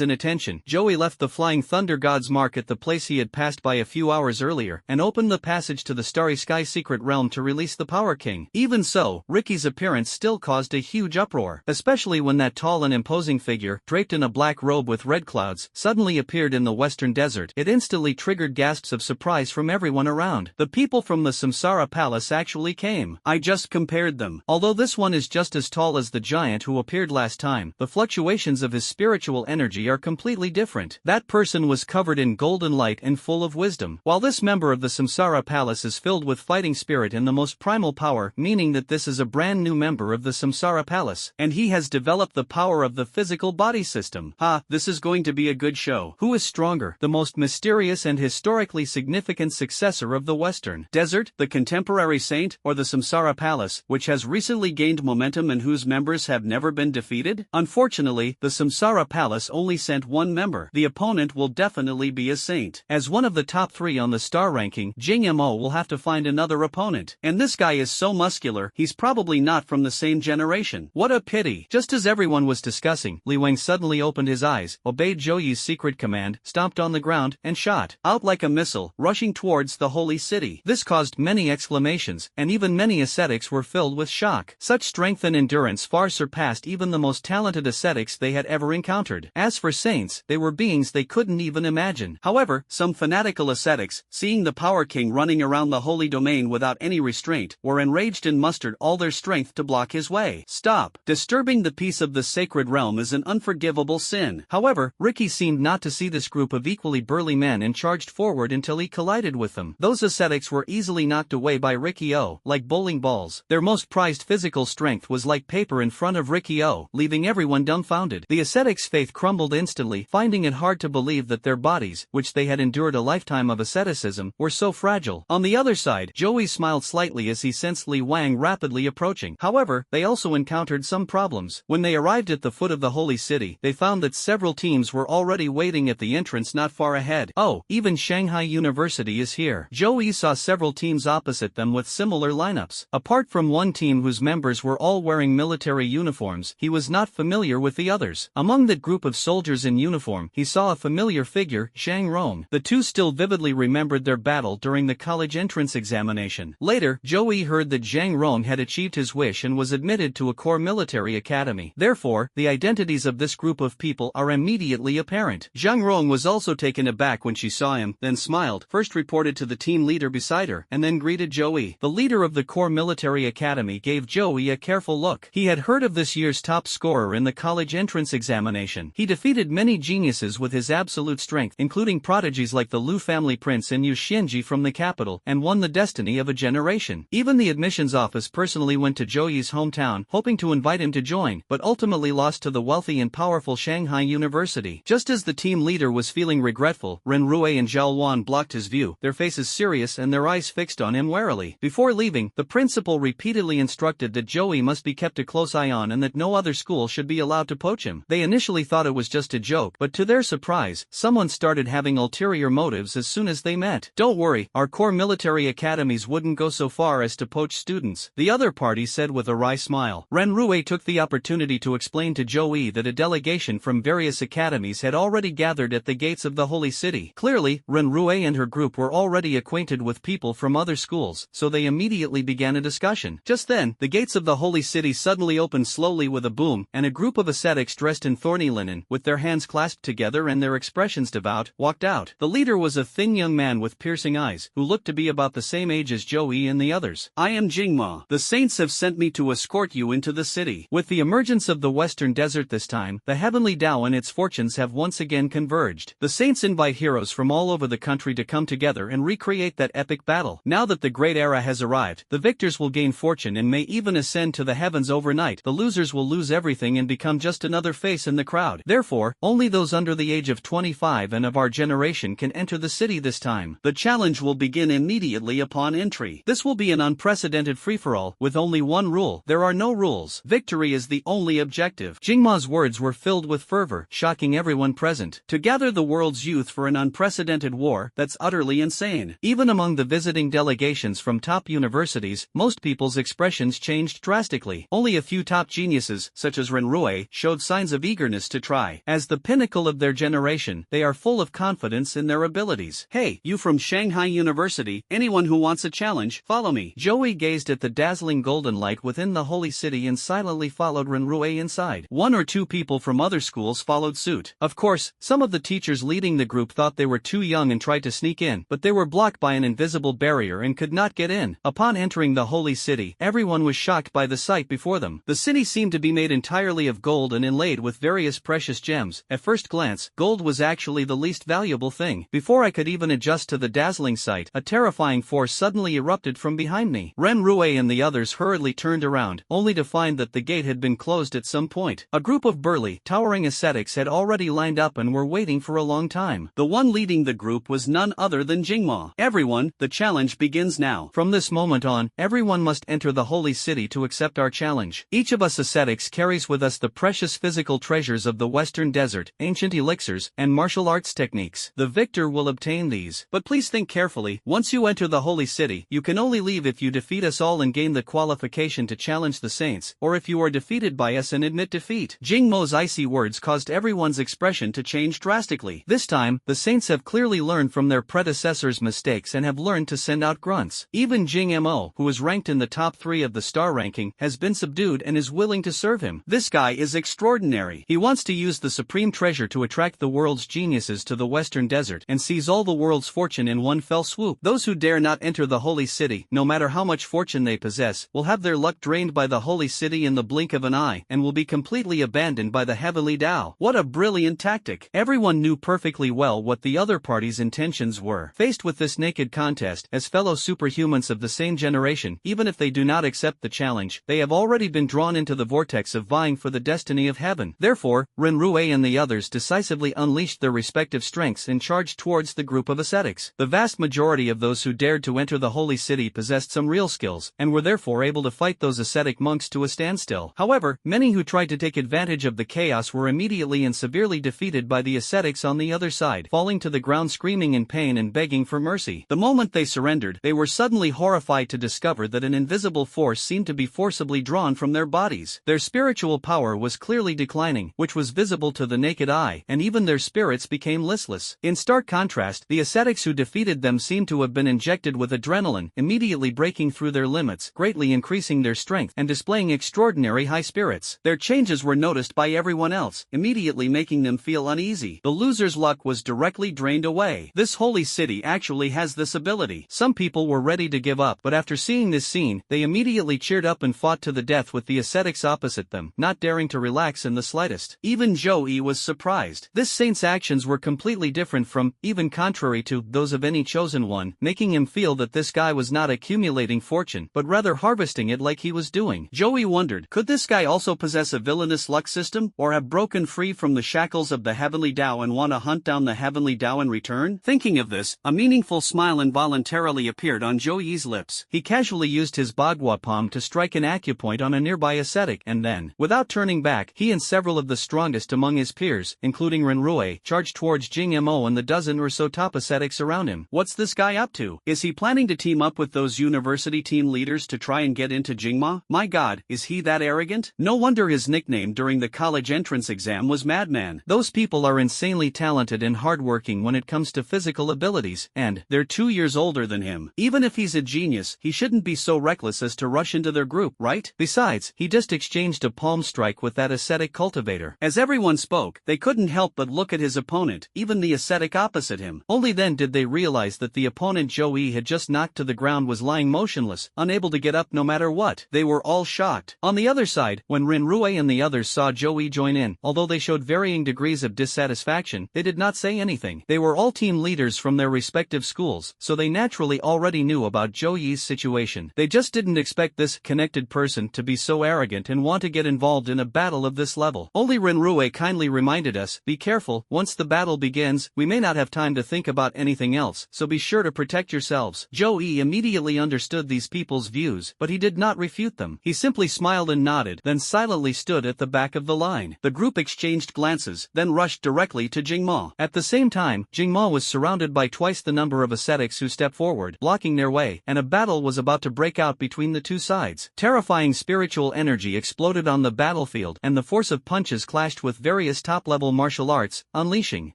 inattention, Joey left the Flying Thunder God's mark at the place he had passed by a few hours earlier, and opened the passage to the Starry Sky secret realm to release the Power King. Even so, Ricky's appearance still caused a huge uproar, especially when that tall and imposing figure, draped in a black robe with red clouds, suddenly appeared in the Western Desert. It instantly triggered gasps of surprise from everyone around. The people from the Samsara Palace actually came. I just compared them. Although this one is just as tall as the giant who appeared last time, the fluctuations of his spiritual energy are completely different. That person was covered in golden light and full of wisdom, while this member of the Samsara Palace is filled with fighting spirit and the most primal power, meaning that this is a brand new member of the Samsara Palace, and he has developed the power of the physical body system. This is going to be a good show. Who is stronger? The most mysterious and historically significant successor of the Western Desert, the contemporary saint, or the Samsara Palace, which has recently gained momentum and whose members have never been defeated? Unfortunately, the Samsara Palace only sent one member. The opponent will definitely be a saint. As one of the top 3 on the star ranking, Jing Mo will have to find another opponent. And this guy is so muscular, he's probably not from the same generation. What a pity. Just as everyone was discussing, Li Wang suddenly opened his eyes, obeyed Joey's secret command, stomped on the ground, and shot out like a missile, rushing towards the holy city. This caused many exclamations, and even many ascetics were filled with shock. Such strength and endurance far surpassed even the most talented ascetics they had ever encountered. As for saints, they were beings they couldn't even imagine. However, some fanatical ascetics, seeing the Power King running around the holy domain without any restraint, were enraged and mustered all their strength to block his way. Stop! Disturbing the peace of the sacred realm is an unforgivable sin. However, Ricky seemed not to see this group of equally burly men and charged forward until he collided with them. Those ascetics were easily knocked away by Ricky-O, like bowling balls. Their most prized physical strength was like paper in front of Ricky-O, leaving everyone dumbfounded. The ascetics' faith crumbled instantly, finding it hard to believe that their bodies, which they had endured a lifetime of asceticism, were so fragile. On the other side, Joey smiled slightly as he sensed Li Wang rapidly approaching. However, they also encountered some problems. When they arrived at the foot of the holy city, they found that several teams were already waiting at the entrance not far ahead. Oh, even Shanghai University is here. Joey saw several teams opposite them with similar lineups. Apart from one team whose members were all wearing military uniforms, he was not familiar with the others. Among that group of soldiers in uniform, he saw a familiar figure, Zhang Rong. The two still vividly remembered their battle during the college entrance examination. Later, Joey heard that Zhang Rong had achieved his wish and was admitted to a core military academy. Therefore, the identities of this group of people are immediately apparent. Zhang Rong was also taken aback when she saw him, then smiled, first reported to the team leader beside her, and then greeted Joey. The leader of the core military academy gave Joey a careful look. He had heard of this year's top scorer in the college entrance examination. He defeated many geniuses with his absolute strength, including prodigies like the Liu family prince and Yu Xianji from the capital, and won the destiny of a generation. Even the admissions office personally went to Zhou Yi's hometown, hoping to invite him to join, but ultimately lost to the wealthy and powerful Shanghai University. Just as the team leader was feeling regretful, Ren Rui and Zhao Luan blocked his view, their faces serious and their eyes fixed on him warily. Before leaving, the principal repeatedly instructed that Zhou Yi must be kept a close eye on and that no other school should be allowed to poach him. They initially thought it was just a joke, but to their surprise, someone started having ulterior motives as soon as they met. "Don't worry, our core military academies wouldn't go so far as to poach students," the other party said with a wry smile. Ren Rui took the opportunity to explain to Zhou Yi that a delegation from various academies had already gathered at the gates of the holy city. Clearly, Ren Rui and her group were already acquainted with people from other schools, so they immediately began a discussion. Just then, the gates of the holy city suddenly opened slowly with a boom, and a group of ascetics dressed in thorny linen, with their hands clasped together and their expressions devout, walked out. The leader was a thin young man with piercing eyes, who looked to be about the same age as Zhou Yi and the others. "I am Jingma. The saints have sent me to escort you into the city." With the emergence of the western desert this time, the heavenly Tao and its fortunes have once again converged. The saints invite heroes from all over the country to come together and recreate that epic battle. Now that the great era has arrived, the victors will gain fortune and may even ascend to the heavens overnight. The losers will lose everything and become just another face in the crowd. Therefore, only those under the age of 25 and of our generation can enter the city this time. The challenge will begin immediately upon entry. This will be an unprecedented free-for-all, with only one rule. There are no rules. Victory is the only objective. Jingma's words were filled with fervor, shocking everyone present. To gather the world's youth for an unprecedented war, that's utterly insane. Even among the visiting delegations from top universities, most people's expressions changed drastically. Only a few top geniuses, such as Ren Rui, showed signs of eagerness to try. As the pinnacle of their generation, they are full of confidence in their abilities. "Hey, you from Shanghai University, anyone who wants a challenge, follow me." Zhou Yi gazed at the dazzling golden light within the holy city and silently followed Ren Rui inside. One or two people from other schools followed suit. Of course, some of the teachers leading the group thought they were too young and tried to sneak in, but they were blocked by an invisible barrier and could not get in. Upon entering the holy city, everyone was shocked by the sight before them. The city seemed to be made entirely of gold and inlaid with various precious gems. At first glance, gold was actually the least valuable thing. Before I could even adjust to the dazzling sight, a terrifying force suddenly erupted from behind me. Ren Rui and the others hurriedly turned around, only to find that the gate had been closed at some point. A group of burly, towering ascetics had already lined up and were waiting for a long time. The one leading the group was none other than Jingma. "Everyone, the challenge begins now. From this moment on, everyone must enter the holy city to accept our challenge. Each of us ascetics carries with us the precious physical treasures of the western desert, ancient elixirs, and martial arts techniques. The victor will obtain these. But please think carefully. Once you enter the holy city, you can only leave if you defeat us all and gain the qualification to challenge the saints, or if you are defeated by us and admit defeat." Jingmo's icy words caused everyone's expression to change drastically. This time, the saints have clearly learned from their predecessors' mistakes and have learned to send out grunts. Even Jing Mo, who is ranked in the top 3 of the star ranking, has been subdued and is willing to serve him. This guy is extraordinary. He wants to use the supreme treasure to attract the world's geniuses to the western desert and seize all the world's fortune in one fell swoop. Those who dare not enter the holy city, no matter how much fortune they possess, will have their luck drained by the holy city in the blink of an eye and will be completely abandoned by the heavenly Tao. What a brilliant tactic! Everyone knew perfectly well what the other party's intentions were. Faced with this naked contest, as fellow superhumans of the same generation, even if they do not accept the challenge, they have already been drawn into the vortex of vying for the destiny of heaven. Therefore, Ren Rui and the others decisively unleashed their respective strengths and charged towards the group of ascetics. The vast majority of those who dared to enter the holy city possessed some real skills, and were therefore able to fight those ascetic monks to a standstill. However, many who tried to take advantage of the chaos were immediately and severely defeated by the ascetics on the other side, falling to the ground screaming in pain and begging for mercy. The moment they surrendered, they were suddenly horrified to discover that an invisible force seemed to be forcibly drawn from their bodies. Their spiritual power was clearly declining, which was visible to the naked eye, and even their spirits became listless. In stark contrast, the ascetics who defeated them seemed to have been injected with adrenaline, immediately breaking through their limits, greatly increasing their strength and displaying extraordinary high spirits. Their changes were noticed by everyone else, immediately making them feel uneasy. The loser's luck was directly drained away. This holy city actually has this ability. Some people were ready to give up, but after seeing this scene, they immediately cheered up and fought to the death with the ascetics opposite them, not daring to relax in the slightest. Even Zhou Yi was surprised. This saint's actions were completely different from, even contrary to, those of any chosen one, making him feel that this guy was not accumulating fortune, but rather harvesting it like he was doing. Joey wondered, could this guy also possess a villainous luck system, or have broken free from the shackles of the heavenly Tao and want to hunt down the heavenly Tao in return? Thinking of this, a meaningful smile involuntarily appeared on Joey's lips. He casually used his bagua palm to strike an acupoint on a nearby ascetic, and then, without turning back, he and several of the strongest among his peers, including Renrui, charged towards Jing Mo and the dozen or so top ascetics around him. What's this guy up to? Is he planning to team up with those university team leaders to try and get into Jingma? My god, is he that arrogant? No wonder his nickname during the college entrance exam was Madman. Those people are insanely talented and hardworking when it comes to physical abilities, and they're 2 years older than him. Even if he's a genius, he shouldn't be so reckless as to rush into their group, right? Besides, he just exchanged a palm strike with that ascetic cultivator. As everyone spoke, they couldn't help but look at his opponent, even the ascetic opposite him. Only then did they realize that the opponent Joey had just knocked to the ground was lying motionless, unable to get up no matter what. They were all shocked. On the other side, when Renrui and the others saw Joey join in, although they showed varying degrees of dissatisfaction, they did not say anything. They were all team leaders from their respective schools, so they naturally already knew about Joey's situation. They just didn't expect this connected person to be so arrogant and want to get involved in a battle of this level. Only Renrui kindly reminded us, be careful, once the battle begins, we may not have time to think about anything else, so be sure to protect yourselves. Joey immediately understood these people's views, but he did not refute them. He simply smiled and nodded, then silently stood at the back of the line. The group exchanged glances, then rushed directly to Jingma. At the same time, Jingma was surrounded by twice the number of ascetics who stepped forward, blocking their way, and a battle was about to break out between the two sides. Terrifying spiritual energy exploded on the battlefield, and the force of punches clashed with various top-level martial arts, unleashing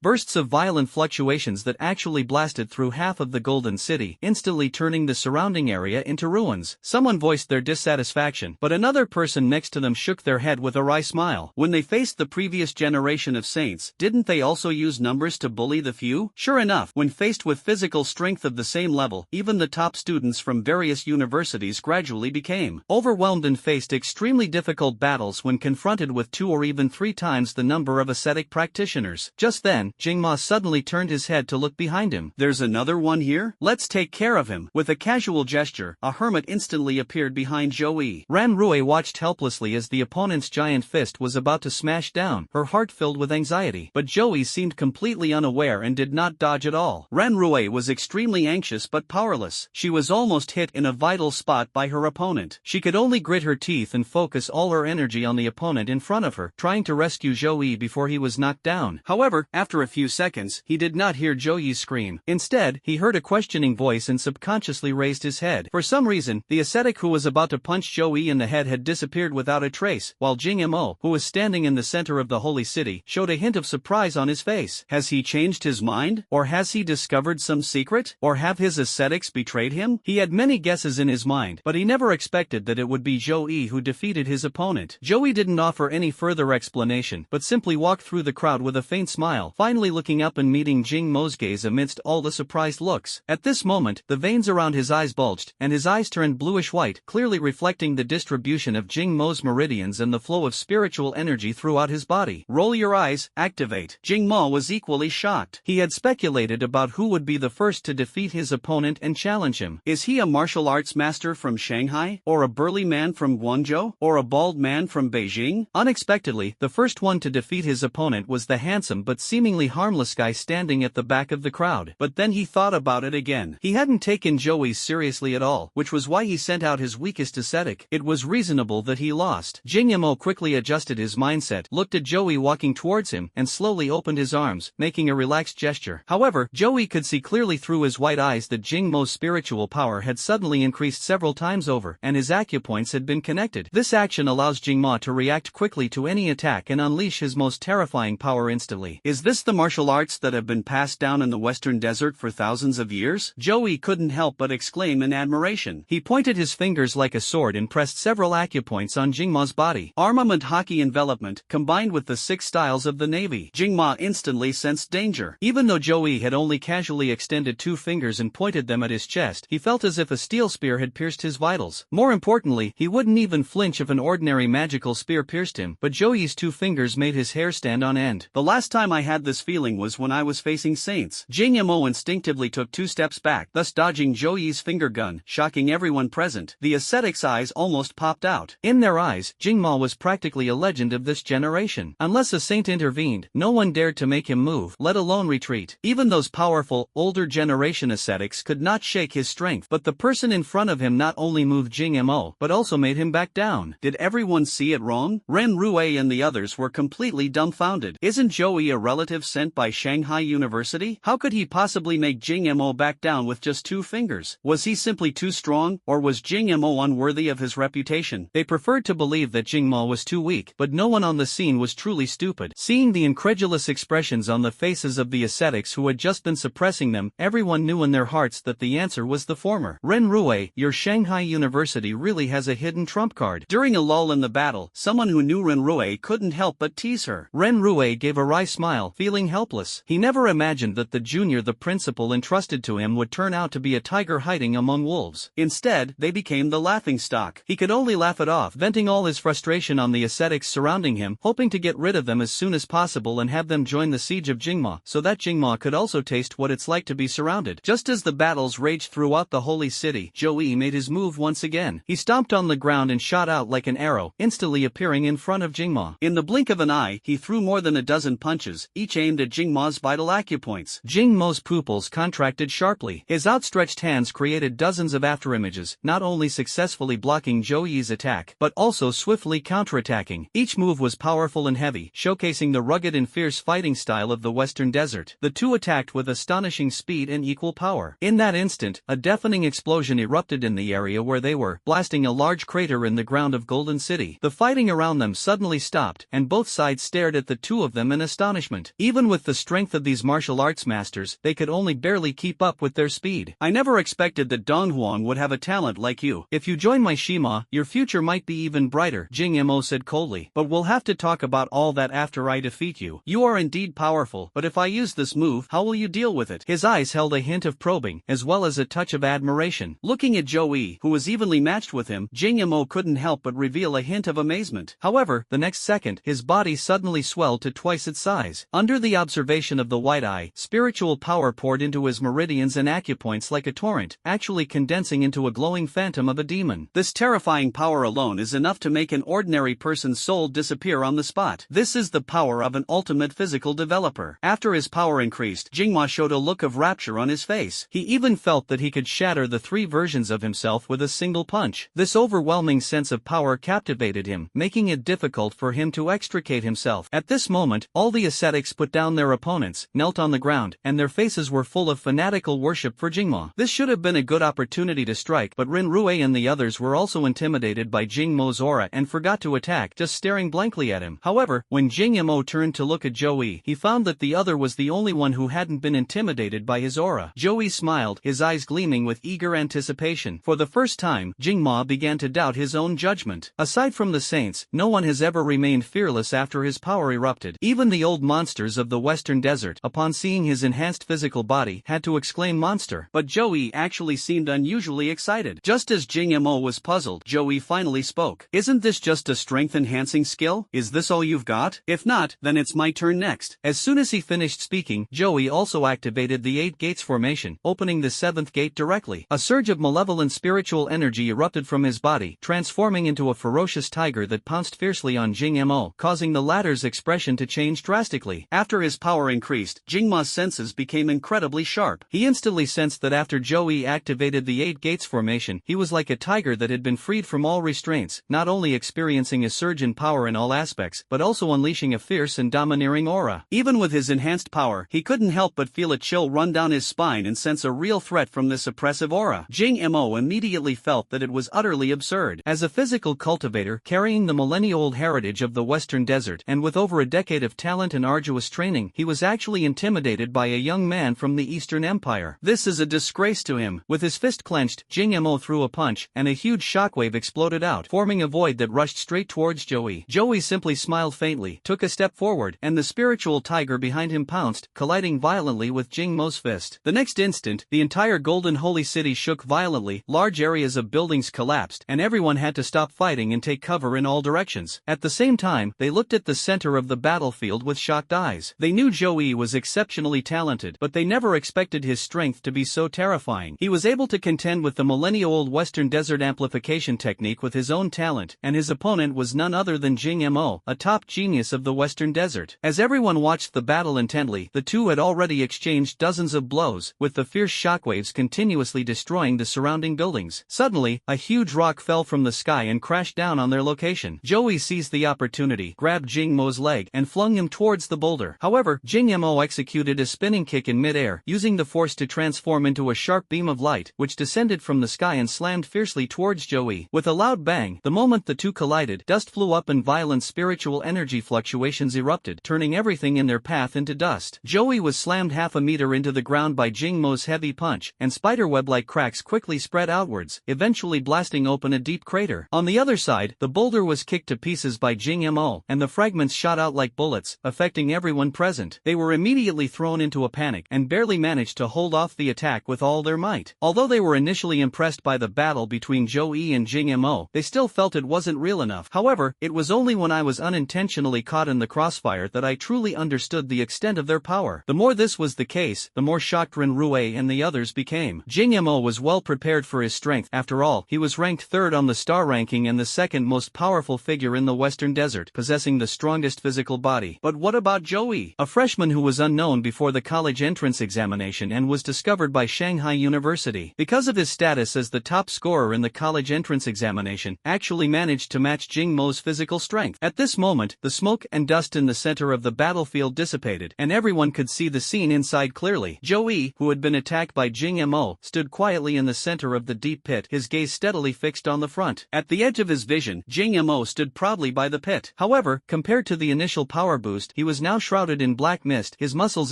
bursts of violent fluctuations that actually blasted through half of the Golden City, instantly turning the surrounding area into ruins. Someone voiced their dissatisfaction, but another person next to them shook their head with a wry smile. When they faced the previous generation of saints, didn't they also use numbers to bully the few? Sure enough, when faced with physical strength of the same level, even the top students from various universities gradually became overwhelmed and faced extremely difficult battles when confronted with 2 or even 3 times the number of ascetic practitioners. Just then, Jingma suddenly turned his head to look behind him. There's another one here? Let's take care of him. With a casual gesture, a hermit instantly appeared behind Joey. Renrui watched helplessly as the opponent's giant fist was about to smash down, her heart filled with anxiety. But Joey seemed completely unaware and did not dodge at all. Renrui was extremely anxious but powerless. She was almost hit in a vital spot by her opponent. She could only grit her teeth and focus all her energy on the opponent in front of her, trying to rescue Joey before he was knocked down. However, after a few seconds, he did not hear Joey scream. Instead, he heard a questioning voice and subconsciously raised his head. For some reason, the ascetic who was about to punch Joey in the head had disappeared without a trace, while Jing Mo, who was standing in the center of the holy city, showed a hint of surprise on his face. Has he changed his mind? Or has he discovered some secret? Or have his ascetics betrayed him? He had many guesses in his mind, but he never expected that it would be Joey who defeated his opponent. Joey didn't offer any further explanation, but simply walked through the crowd with a faint smile, finally looking up and meeting Jing Mo's gaze amidst all the surprised looks. At this moment, the veins around his eyes bulged, and his eyes turned bluish-white, clearly reflecting the distribution of Jing Mo's meridians and the flow of spiritual energy throughout his body. Roll your eyes, activate. Jing Mo was equally shocked. He had speculated about who would be the first to defeat his opponent and challenge him. Is he a martial arts master from Shanghai? Or a burly man from Guangzhou? Or a bald man from Beijing? Unexpectedly, the first one to defeat his opponent was the handsome but seemingly harmless guy standing at the back of the crowd. But then he thought about it again. He hadn't taken Joey seriously at all, which was why he sent out his weakest ascetic. It was reasonable that he lost. Jing Mo quickly adjusted his mindset, looked at Joey walking towards him, and slowly opened his arms, making a relaxed gesture. However, Joey could see clearly through his white eyes that Jing Mo's spiritual power had suddenly increased several times over, and his acupoints had been connected. This action allows Jing Mo to react quickly to any attack and unleash his most terrifying power instantly. Is this the martial arts that have been passed down in the Western Desert for thousands of years? Joey couldn't help but exclaim in admiration. He pointed his fingers like a sword and pressed several acupoints on Jing Mo's body. Armament hockey envelopment, combined with the 6 styles of the Navy. Jing Mo instantly sensed danger. Even though Joey had only casually extended 2 fingers and pointed them at his chest, he felt as if a steel spear had pierced his vitals. More importantly, he wouldn't even flinch if an ordinary magical spear pierced him, but Joey's 2 fingers made his his hair stand on end. The last time I had this feeling was when I was facing saints. Jing Mo instinctively took 2 steps back, thus dodging Zhou Yi's finger gun, shocking everyone present. The ascetic's eyes almost popped out. In their eyes, Jing Ma was practically a legend of this generation. Unless a saint intervened, no one dared to make him move, let alone retreat. Even those powerful, older generation ascetics could not shake his strength, but the person in front of him not only moved Jing Mo, but also made him back down. Did everyone see it wrong? Ren Rui and the others were completely dumbfounded. Isn't Zhou Yi a relative sent by Shanghai University? How could he possibly make Jing Mo back down with just 2 fingers? Was he simply too strong, or was Jing Mo unworthy of his reputation? They preferred to believe that Jing Ma was too weak, but no one on the scene was truly stupid. Seeing the incredulous expressions on the faces of the ascetics who had just been suppressing them, everyone knew in their hearts that the answer was the former. Ren Rui, your Shanghai University really has a hidden trump card. During a lull in the battle, someone who knew Ren Rui couldn't help but tease her. Ren Rui gave a wry smile, feeling helpless. He never imagined that the junior the principal entrusted to him would turn out to be a tiger hiding among wolves. Instead, they became the laughingstock. He could only laugh it off, venting all his frustration on the ascetics surrounding him, hoping to get rid of them as soon as possible and have them join the siege of Jingma, so that Jingma could also taste what it's like to be surrounded. Just as the battles raged throughout the holy city, Zhou Yi made his move once again. He stomped on the ground and shot out like an arrow, instantly appearing in front of Jingma. In the blink of an eye, he threw more than a dozen punches, each aimed at Jingma's vital acupoints. Jingma's pupils contracted sharply. His outstretched hands created dozens of afterimages, not only successfully blocking Zhou Yi's attack, but also swiftly counterattacking. Each move was powerful and heavy, showcasing the rugged and fierce fighting style of the Western Desert. The two attacked with astonishing speed and equal power. In that instant, a deafening explosion erupted in the area where they were, blasting a large crater in the ground of Golden City. The fighting around them suddenly stopped, and both sides stared at the two of them in astonishment. Even with the strength of these martial arts masters, they could only barely keep up with their speed. I never expected that Dong Huang would have a talent like you. If you join my Shima, your future might be even brighter, Jing Mo said coldly. But we'll have to talk about all that after I defeat you. You are indeed powerful, but if I use this move, how will you deal with it? His eyes held a hint of probing, as well as a touch of admiration. Looking at Zhou Yi, who was evenly matched with him, Jing Mo couldn't help but reveal a hint of amazement. However, the next second, his body suddenly swelled to twice its size. Under the observation of the white eye, spiritual power poured into his meridians and acupoints like a torrent, actually condensing into a glowing phantom of a demon. This terrifying power alone is enough to make an ordinary person's soul disappear on the spot. This is the power of an ultimate physical developer. After his power increased, Jingma showed a look of rapture on his face. He even felt that he could shatter the 3 versions of himself with a single punch. This overwhelming sense of power captivated him, making it difficult for him to extricate himself. At this moment, all the ascetics put down their opponents, knelt on the ground, and their faces were full of fanatical worship for Jingma. This should have been a good opportunity to strike, but Ren Rui and the others were also intimidated by Jingmo's aura and forgot to attack, just staring blankly at him. However, when Jingmo turned to look at Zhou Yi, he found that the other was the only one who hadn't been intimidated by his aura. Zhou Yi smiled, his eyes gleaming with eager anticipation. For the first time, Jingma began to doubt his own judgment. Aside from the saints, no one has ever remained fearless after his power erupted. Even the old monsters of the Western Desert, upon seeing his enhanced physical body, had to exclaim monster. But Zhou Yi actually seemed unusually excited. Just as Jingmo was puzzled, Zhou Yi finally spoke. Isn't this just a strength-enhancing skill? Is this all you've got? If not, then it's my turn next. As soon as he finished speaking, Zhou Yi also activated the 8 gates formation, opening the 7th gate directly. A surge of malevolent spiritual energy erupted from his body, transforming into a ferocious tiger that pounced fiercely on Jingmo, causing the latter's expression to change drastically. After his power increased, Jingma's senses became incredibly sharp. He instantly sensed that after Zhou Yi activated the 8 gates formation, he was like a tiger that had been freed from all restraints, not only experiencing a surge in power in all aspects, but also unleashing a fierce and domineering aura. Even with his enhanced power, he couldn't help but feel a chill run down his spine and sense a real threat from this oppressive aura. Jingmo immediately felt that it was utterly absurd. As a physical cultivator, carrying the millennia-old heritage of the Western Desert, and with over a decade of talent and arduous training, he was actually intimidated by a young man from the Eastern Empire. This is a disgrace to him. With his fist clenched, Jingmo threw a punch, and a huge shockwave exploded out, forming a void that rushed straight towards Zhou Yi. Zhou Yi simply smiled faintly, took a step forward, and the spiritual tiger behind him pounced, colliding violently with Jingmo's fist. The next instant, the entire Golden Holy City shook violently, large areas of buildings collapsed, and everyone had to stop fighting and take cover in all directions. At the same time, they looked at the center of the battlefield with shocked eyes. They knew Joey was exceptionally talented, but they never expected his strength to be so terrifying. He was able to contend with the millennia-old Western Desert amplification technique with his own talent, and his opponent was none other than Jing Mo, a top genius of the Western Desert. As everyone watched the battle intently, the two had already exchanged dozens of blows, with the fierce shockwaves continuously destroying the surrounding buildings. Suddenly, a huge rock fell from the sky and crashed down on their location. Joey seized the opportunity, grabbed Jing Mo's leg, and flung him towards the boulder. However, Jing Mo executed a spinning kick in mid-air, using the force to transform into a sharp beam of light, which descended from the sky and slammed fiercely towards Joey. With a loud bang, the moment the two collided, dust flew up and violent spiritual energy fluctuations erupted, turning everything in their path into dust. Joey was slammed half a meter into the ground by Jing Mo's heavy punch, and spiderweb-like cracks quickly spread outwards, eventually blasting open a deep crater. On the other side, the boulder was kicked to pieces by Jing Mo, and the fragments shot out like bullets, affecting everyone present. They were immediately thrown into a panic, and barely managed to hold off the attack with all their might. Although they were initially impressed by the battle between Joey and Jing Mo, they still felt it wasn't real enough. However, it was only when I was unintentionally caught in the crossfire that I truly understood the extent of their power. The more this was the case, the more shocked Ren Rue and the others became. Jing Mo was well prepared for his strength. After all, he was ranked third on the star ranking and the second most powerful figure in the Western Desert, possessing the strongest physical body. But what about Joey? A freshman who was unknown before the college entrance examination and was discovered by Shanghai University. Because of his status as the top scorer in the college entrance examination, actually managed to match Jing Mo's physical strength. At this moment, the smoke and dust in the center of the battlefield dissipated, and everyone could see the scene inside clearly. Joey, who had been attacked by Jing Mo, stood quietly in the center of the deep pit, his gaze steadily fixed on the front. At the edge of his vision, Jing Mo stood proudly by the pit. However, compared to the initial power boost, he was now shrouded in black mist, his muscles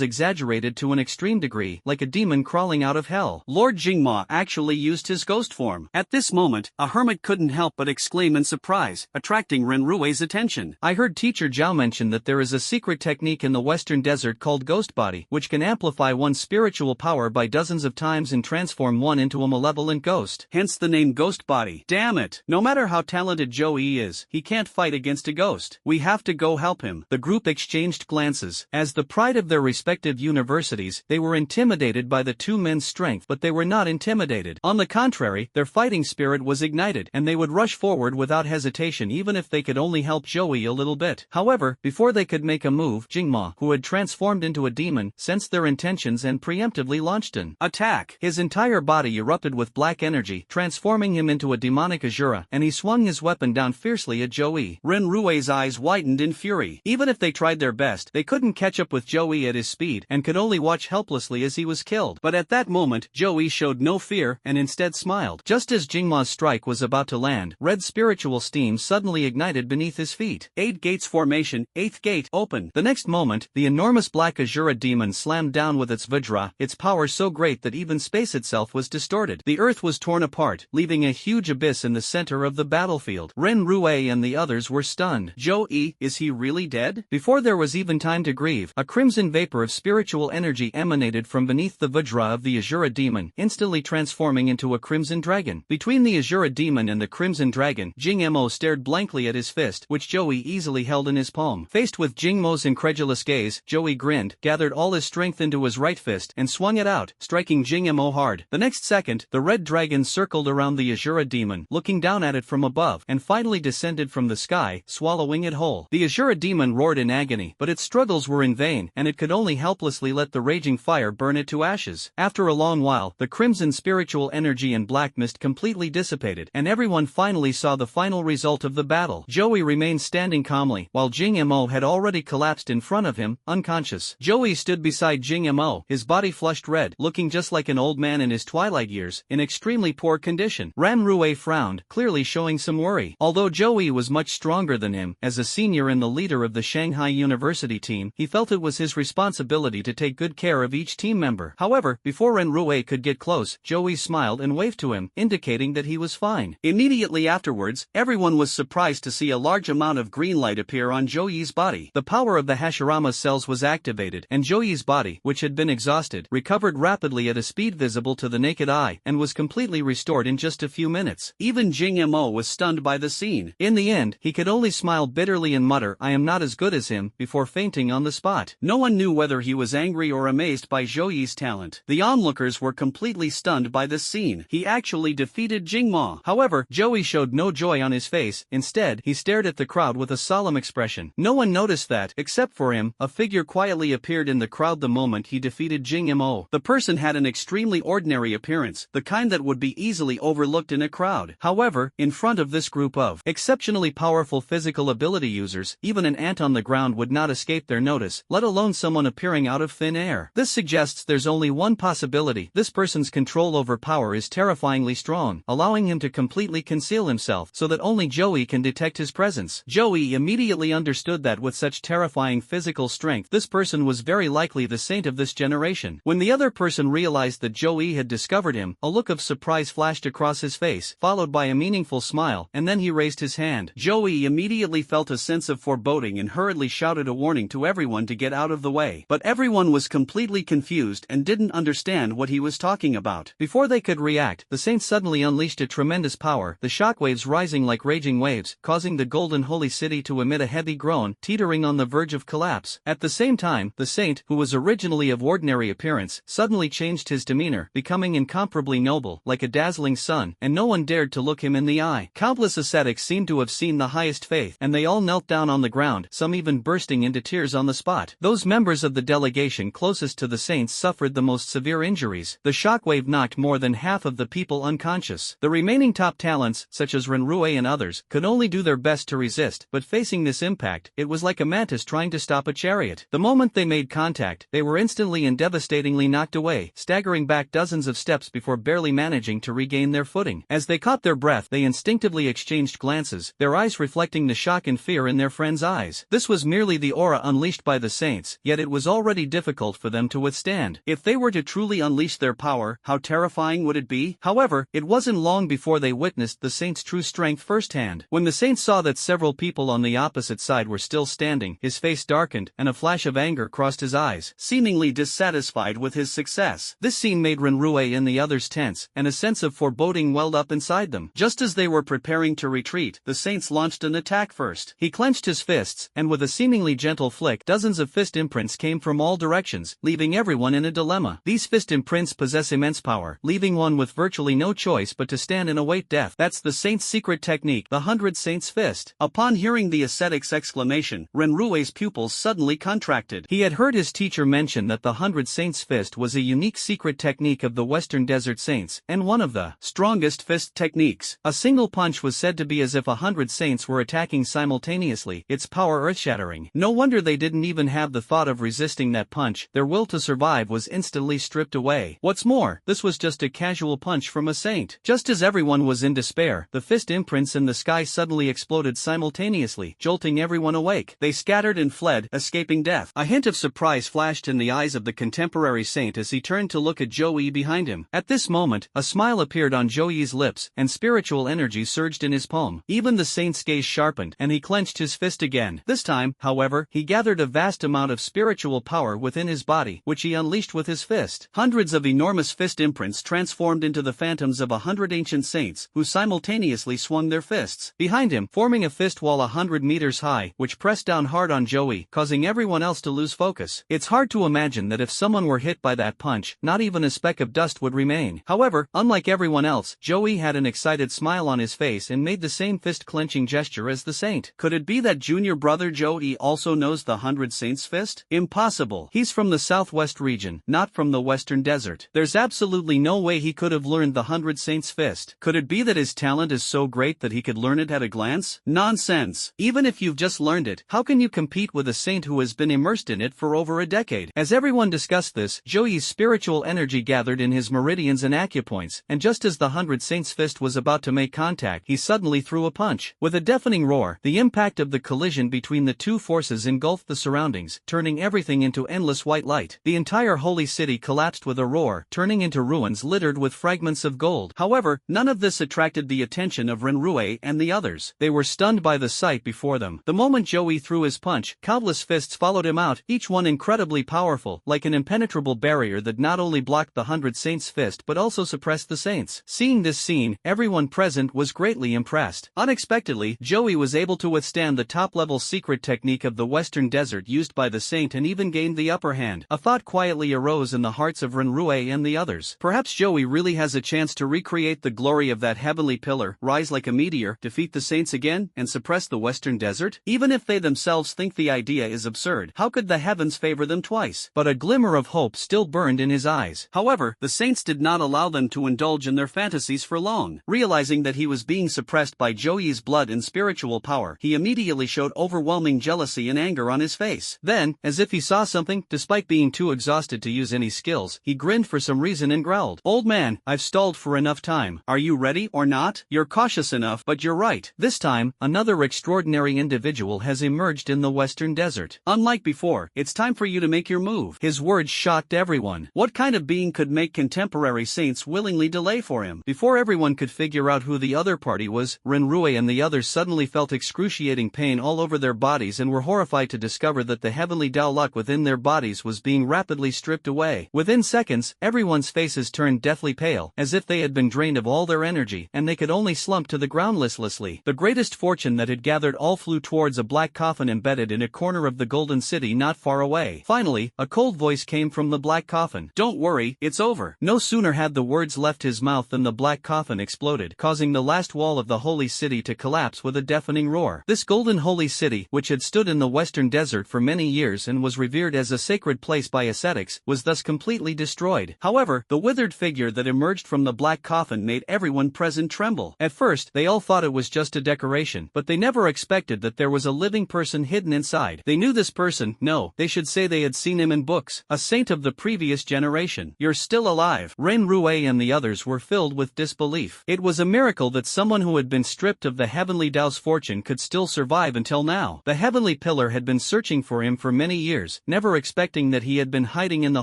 exaggerated to an extreme degree, like a demon crawling out of hell. Lord Jingma actually used his ghost form. At this moment, a hermit couldn't help but exclaim in surprise, attracting Ren Rue's attention. I heard Teacher Zhao mention that there is a secret technique in the Western Desert called Ghost Body, which can amplify one's spiritual power by dozens of times and transform one into a malevolent ghost. Hence the name Ghost Body. Damn it! No matter how talented Joey is, he can't fight against a ghost. We have to go help him. The group exchanged glances. As the pride of their respective universities, they were intimidated by the two men's strength, but they were not intimidated. On the contrary, their fighting spirit was ignited, and they would rush forward without hesitation even if they could only help Joey a little bit. However, before they could make a move, Jingma, who had transformed into a demon, sensed their intentions and preemptively launched an attack. His entire body erupted with black energy, transforming him into a demonic Azura, and he swung his weapon down fiercely at Joey. Ren Rue's eyes widened in fury. Even if they tried their best, they couldn't catch up with Joey at his speed, and could only watch helplessly as he was killed. But at that moment, Joey showed no fear, and instead smiled. Just as Jingma's strike was about to land, red spiritual steam suddenly ignited beneath his feet. 8 gates formation, 8th gate, open. The next moment, the enormous black Azura demon slammed down with its Vajra, its power so great that even space itself was distorted. The earth was torn apart, leaving a huge abyss in the center of the battlefield. Ren Rue and the others were stunned. Joey, is he really dead? Before there was even time to grieve, a crimson vapor of spiritual energy emanated from beneath the Vajra of the Azura demon, instantly transforming into a crimson dragon. Between the Azura demon and the crimson dragon, Jing Mo stared blankly at his fist, which Joey easily held in his palm. Faced with Jing Mo's incredulous gaze, Joey grinned, gathered all his strength into his right fist, and swung it out, striking Jing Mo hard. The next second, the red dragon circled around the Azura demon, looking down at it from above, and finally descended from the sky, swallowing it whole. The Azura demon roared in agony, but its struggles were in vain, and it could only helplessly let the raging fire burn it to ashes. After a long while, the crimson spiritual energy and black mist completely dissipated, and everyone finally saw the final result of the battle. Joey remained standing calmly, while Jing Mo had already collapsed in front of him, unconscious. Joey stood beside Jing Mo, his body flushed red, looking just like an old man in his twilight years, in extremely poor condition. Ren Rue frowned, clearly showing some worry. Although Joey was much stronger than him, as a senior and the leader of the Shanghai University team, he felt it was his responsibility to take good care of each team member. However, before Ren Rue could get close, Joey smiled and waved to him, indicating that he was fine. Immediately afterwards, everyone was surprised to see a large amount of green light appear on Joey's body. The power of the Hashirama cells was activated, and Joey's body, which had been exhausted, recovered rapidly at a speed visible to the naked eye, and was completely restored in just a few minutes. Even Jing Mo was stunned by the scene. In the end, he could only smile bitterly and mutter mutter, "I am not as good as him," before fainting on the spot. No one knew whether he was angry or amazed by Zhou Yi's talent. The onlookers were completely stunned by this scene. He actually defeated Jingma. However, Zhou Yi showed no joy on his face. Instead, he stared at the crowd with a solemn expression. No one noticed that, except for him, a figure quietly appeared in the crowd the moment he defeated Jing Mo. The person had an extremely ordinary appearance, the kind that would be easily overlooked in a crowd. However, in front of this group of exceptionally powerful physical ability users, even an ant on the ground would not escape their notice, let alone someone appearing out of thin air. This suggests there's only one possibility: this person's control over power is terrifyingly strong, allowing him to completely conceal himself so that only Zhou Yi can detect his presence. Zhou Yi immediately understood that with such terrifying physical strength, this person was very likely the saint of this generation. When the other person realized that Zhou Yi had discovered him, a look of surprise flashed across his face, followed by a meaningful smile, and then he raised his hand. Zhou Yi immediately felt a sense of foreboding and hurriedly shouted a warning to everyone to get out of the way. But everyone was completely confused and didn't understand what he was talking about. Before they could react, the saint suddenly unleashed a tremendous power, the shockwaves rising like raging waves, causing the golden holy city to emit a heavy groan, teetering on the verge of collapse. At the same time, the saint, who was originally of ordinary appearance, suddenly changed his demeanor, becoming incomparably noble, like a dazzling sun, and no one dared to look him in the eye. Countless ascetics seemed to have seen the highest faith, and they all knelt down on the ground, some even bursting into tears on the spot. Those members of the delegation closest to the saints suffered the most severe injuries. The shockwave knocked more than half of the people unconscious. The remaining top talents, such as Renrui and others, could only do their best to resist, but facing this impact, it was like a mantis trying to stop a chariot. The moment they made contact, they were instantly and devastatingly knocked away, staggering back dozens of steps before barely managing to regain their footing. As they caught their breath, they instinctively exchanged glances, their eyes reflecting the shock and fear in their friends' eyes. This was merely the aura unleashed by the saints, yet it was already difficult for them to withstand. If they were to truly unleash their power, how terrifying would it be? However, it wasn't long before they witnessed the saint's true strength firsthand. When the saint saw that several people on the opposite side were still standing, his face darkened, and a flash of anger crossed his eyes, seemingly dissatisfied with his success. This scene made Renrui and the others tense, and a sense of foreboding welled up inside them. Just as they were preparing to retreat, the saint launched an attack first. He clenched his fists, and with a seemingly gentle flick, dozens of fist imprints came from all directions, leaving everyone in a dilemma. These fist imprints possess immense power, leaving one with virtually no choice but to stand and await death. That's the saint's secret technique, the 100 Saints Fist. Upon hearing the ascetic's exclamation, Renrui's pupils suddenly contracted. He had heard his teacher mention that the 100 Saints Fist was a unique secret technique of the Western Desert Saints, and one of the strongest fist techniques. A single punch was said to be as if 100 saints were attacking simultaneously, its power earth-shattering. No wonder they didn't even have the thought of resisting that punch. Their will to survive was instantly stripped away. What's more, this was just a casual punch from a saint. Just as everyone was in despair, the fist imprints in the sky suddenly exploded simultaneously, jolting everyone awake. They scattered and fled, escaping death. A hint of surprise flashed in the eyes of the contemporary saint as he turned to look at Zhou Yi behind him. At this moment, a smile appeared on Zhou Yi's lips, and spiritual energy surged in his palm. Even the saint's gaze sharpened, and he clenched his fist again. This time, however, he gathered a vast amount of spiritual power within his body, which he unleashed with his fist. Hundreds of enormous fist imprints transformed into the phantoms of 100 ancient saints, who simultaneously swung their fists behind him, forming a fist wall 100 meters high, which pressed down hard on Zhou Yi, causing everyone else to lose focus. It's hard to imagine that if someone were hit by that punch, not even a speck of dust would remain. However, unlike everyone else, Zhou Yi had an excited smile on his face and made the same fist-clenching gesture as the saint. Could it be that junior brother Zhou Yi also knows the 100 Saints Fist? Impossible. He's from the southwest region, not from the western desert. There's absolutely no way he could have learned the 100 Saints Fist. Could it be that his talent is so great that he could learn it at a glance? Nonsense. Even if you've just learned it, how can you compete with a saint who has been immersed in it for over a decade? As everyone discussed this, Zhou Yi's spiritual energy gathered in his meridians and acupoints, and just as the 100 Saints Fist was about to make contact, he suddenly threw a punch. With a deafening roar, the impact of the collision between the two forces engulfed the surroundings, turning everything into endless white light. The entire holy city collapsed with a roar, turning into ruins littered with fragments of gold. However, none of this attracted the attention of Renrui and the others. They were stunned by the sight before them. The moment Zhou Yi threw his punch, countless fists followed him out, each one incredibly powerful, like an impenetrable barrier that not only blocked the 100 Saints Fist but also suppressed the saints. Seeing this scene, everyone present was greatly impressed. Unexpectedly, Zhou Yi was able to withstand the top-level secret technique of the Western Desert used by the saint and even gained the upper hand. A thought quietly arose in the hearts of Renrue and the others. Perhaps Joey really has a chance to recreate the glory of that heavenly pillar, rise like a meteor, defeat the saints again, and suppress the Western Desert? Even if they themselves think the idea is absurd, how could the heavens favor them twice? But a glimmer of hope still burned in his eyes. However, the saints did not allow them to indulge in their fantasies for long. Realizing that he was being suppressed by Joey's blood and spiritual power, he immediately showed overwhelming jealousy and anger on his face. Then, as if he saw something, despite being too exhausted to use any skills, he grinned for some reason and growled, "Old man, I've stalled for enough time. Are you ready or not? You're cautious enough, but you're right. This time, another extraordinary individual has emerged in the Western Desert. Unlike before, it's time for you to make your move." His words shocked everyone. What kind of being could make contemporary saints willingly delay for him? Before everyone could figure out who the other party was, Renrue and the others suddenly felt excruciating pain all over their bodies and were horrified to discover that the heavenly Dao luck within their bodies was being rapidly stripped away. Within seconds, everyone's faces turned deathly pale, as if they had been drained of all their energy, and they could only slump to the ground listlessly. The greatest fortune that had gathered all flew towards a black coffin embedded in a corner of the Golden City not far away. Finally, a cold voice came from the black coffin. "Don't worry, it's over." No sooner had the words left his mouth than the black coffin exploded, causing the last wall of the holy city to collapse with a deafening roar. This golden holy city, which had stood in the Western Desert for many years and was revered as a sacred place by ascetics, was thus completely destroyed. However, the withered figure that emerged from the black coffin made everyone present tremble. At first, they all thought it was just a decoration, but they never expected that there was a living person hidden inside. They knew this person, no, they should say they had seen him in books, a saint of the previous generation. "You're still alive." Renrue and the others were filled with disbelief. It was a miracle that someone who had been stripped of the heavenly Dao's fortune could still survive until now. The heavenly pillar had been searching for him for many years, never expecting that he had been hiding in the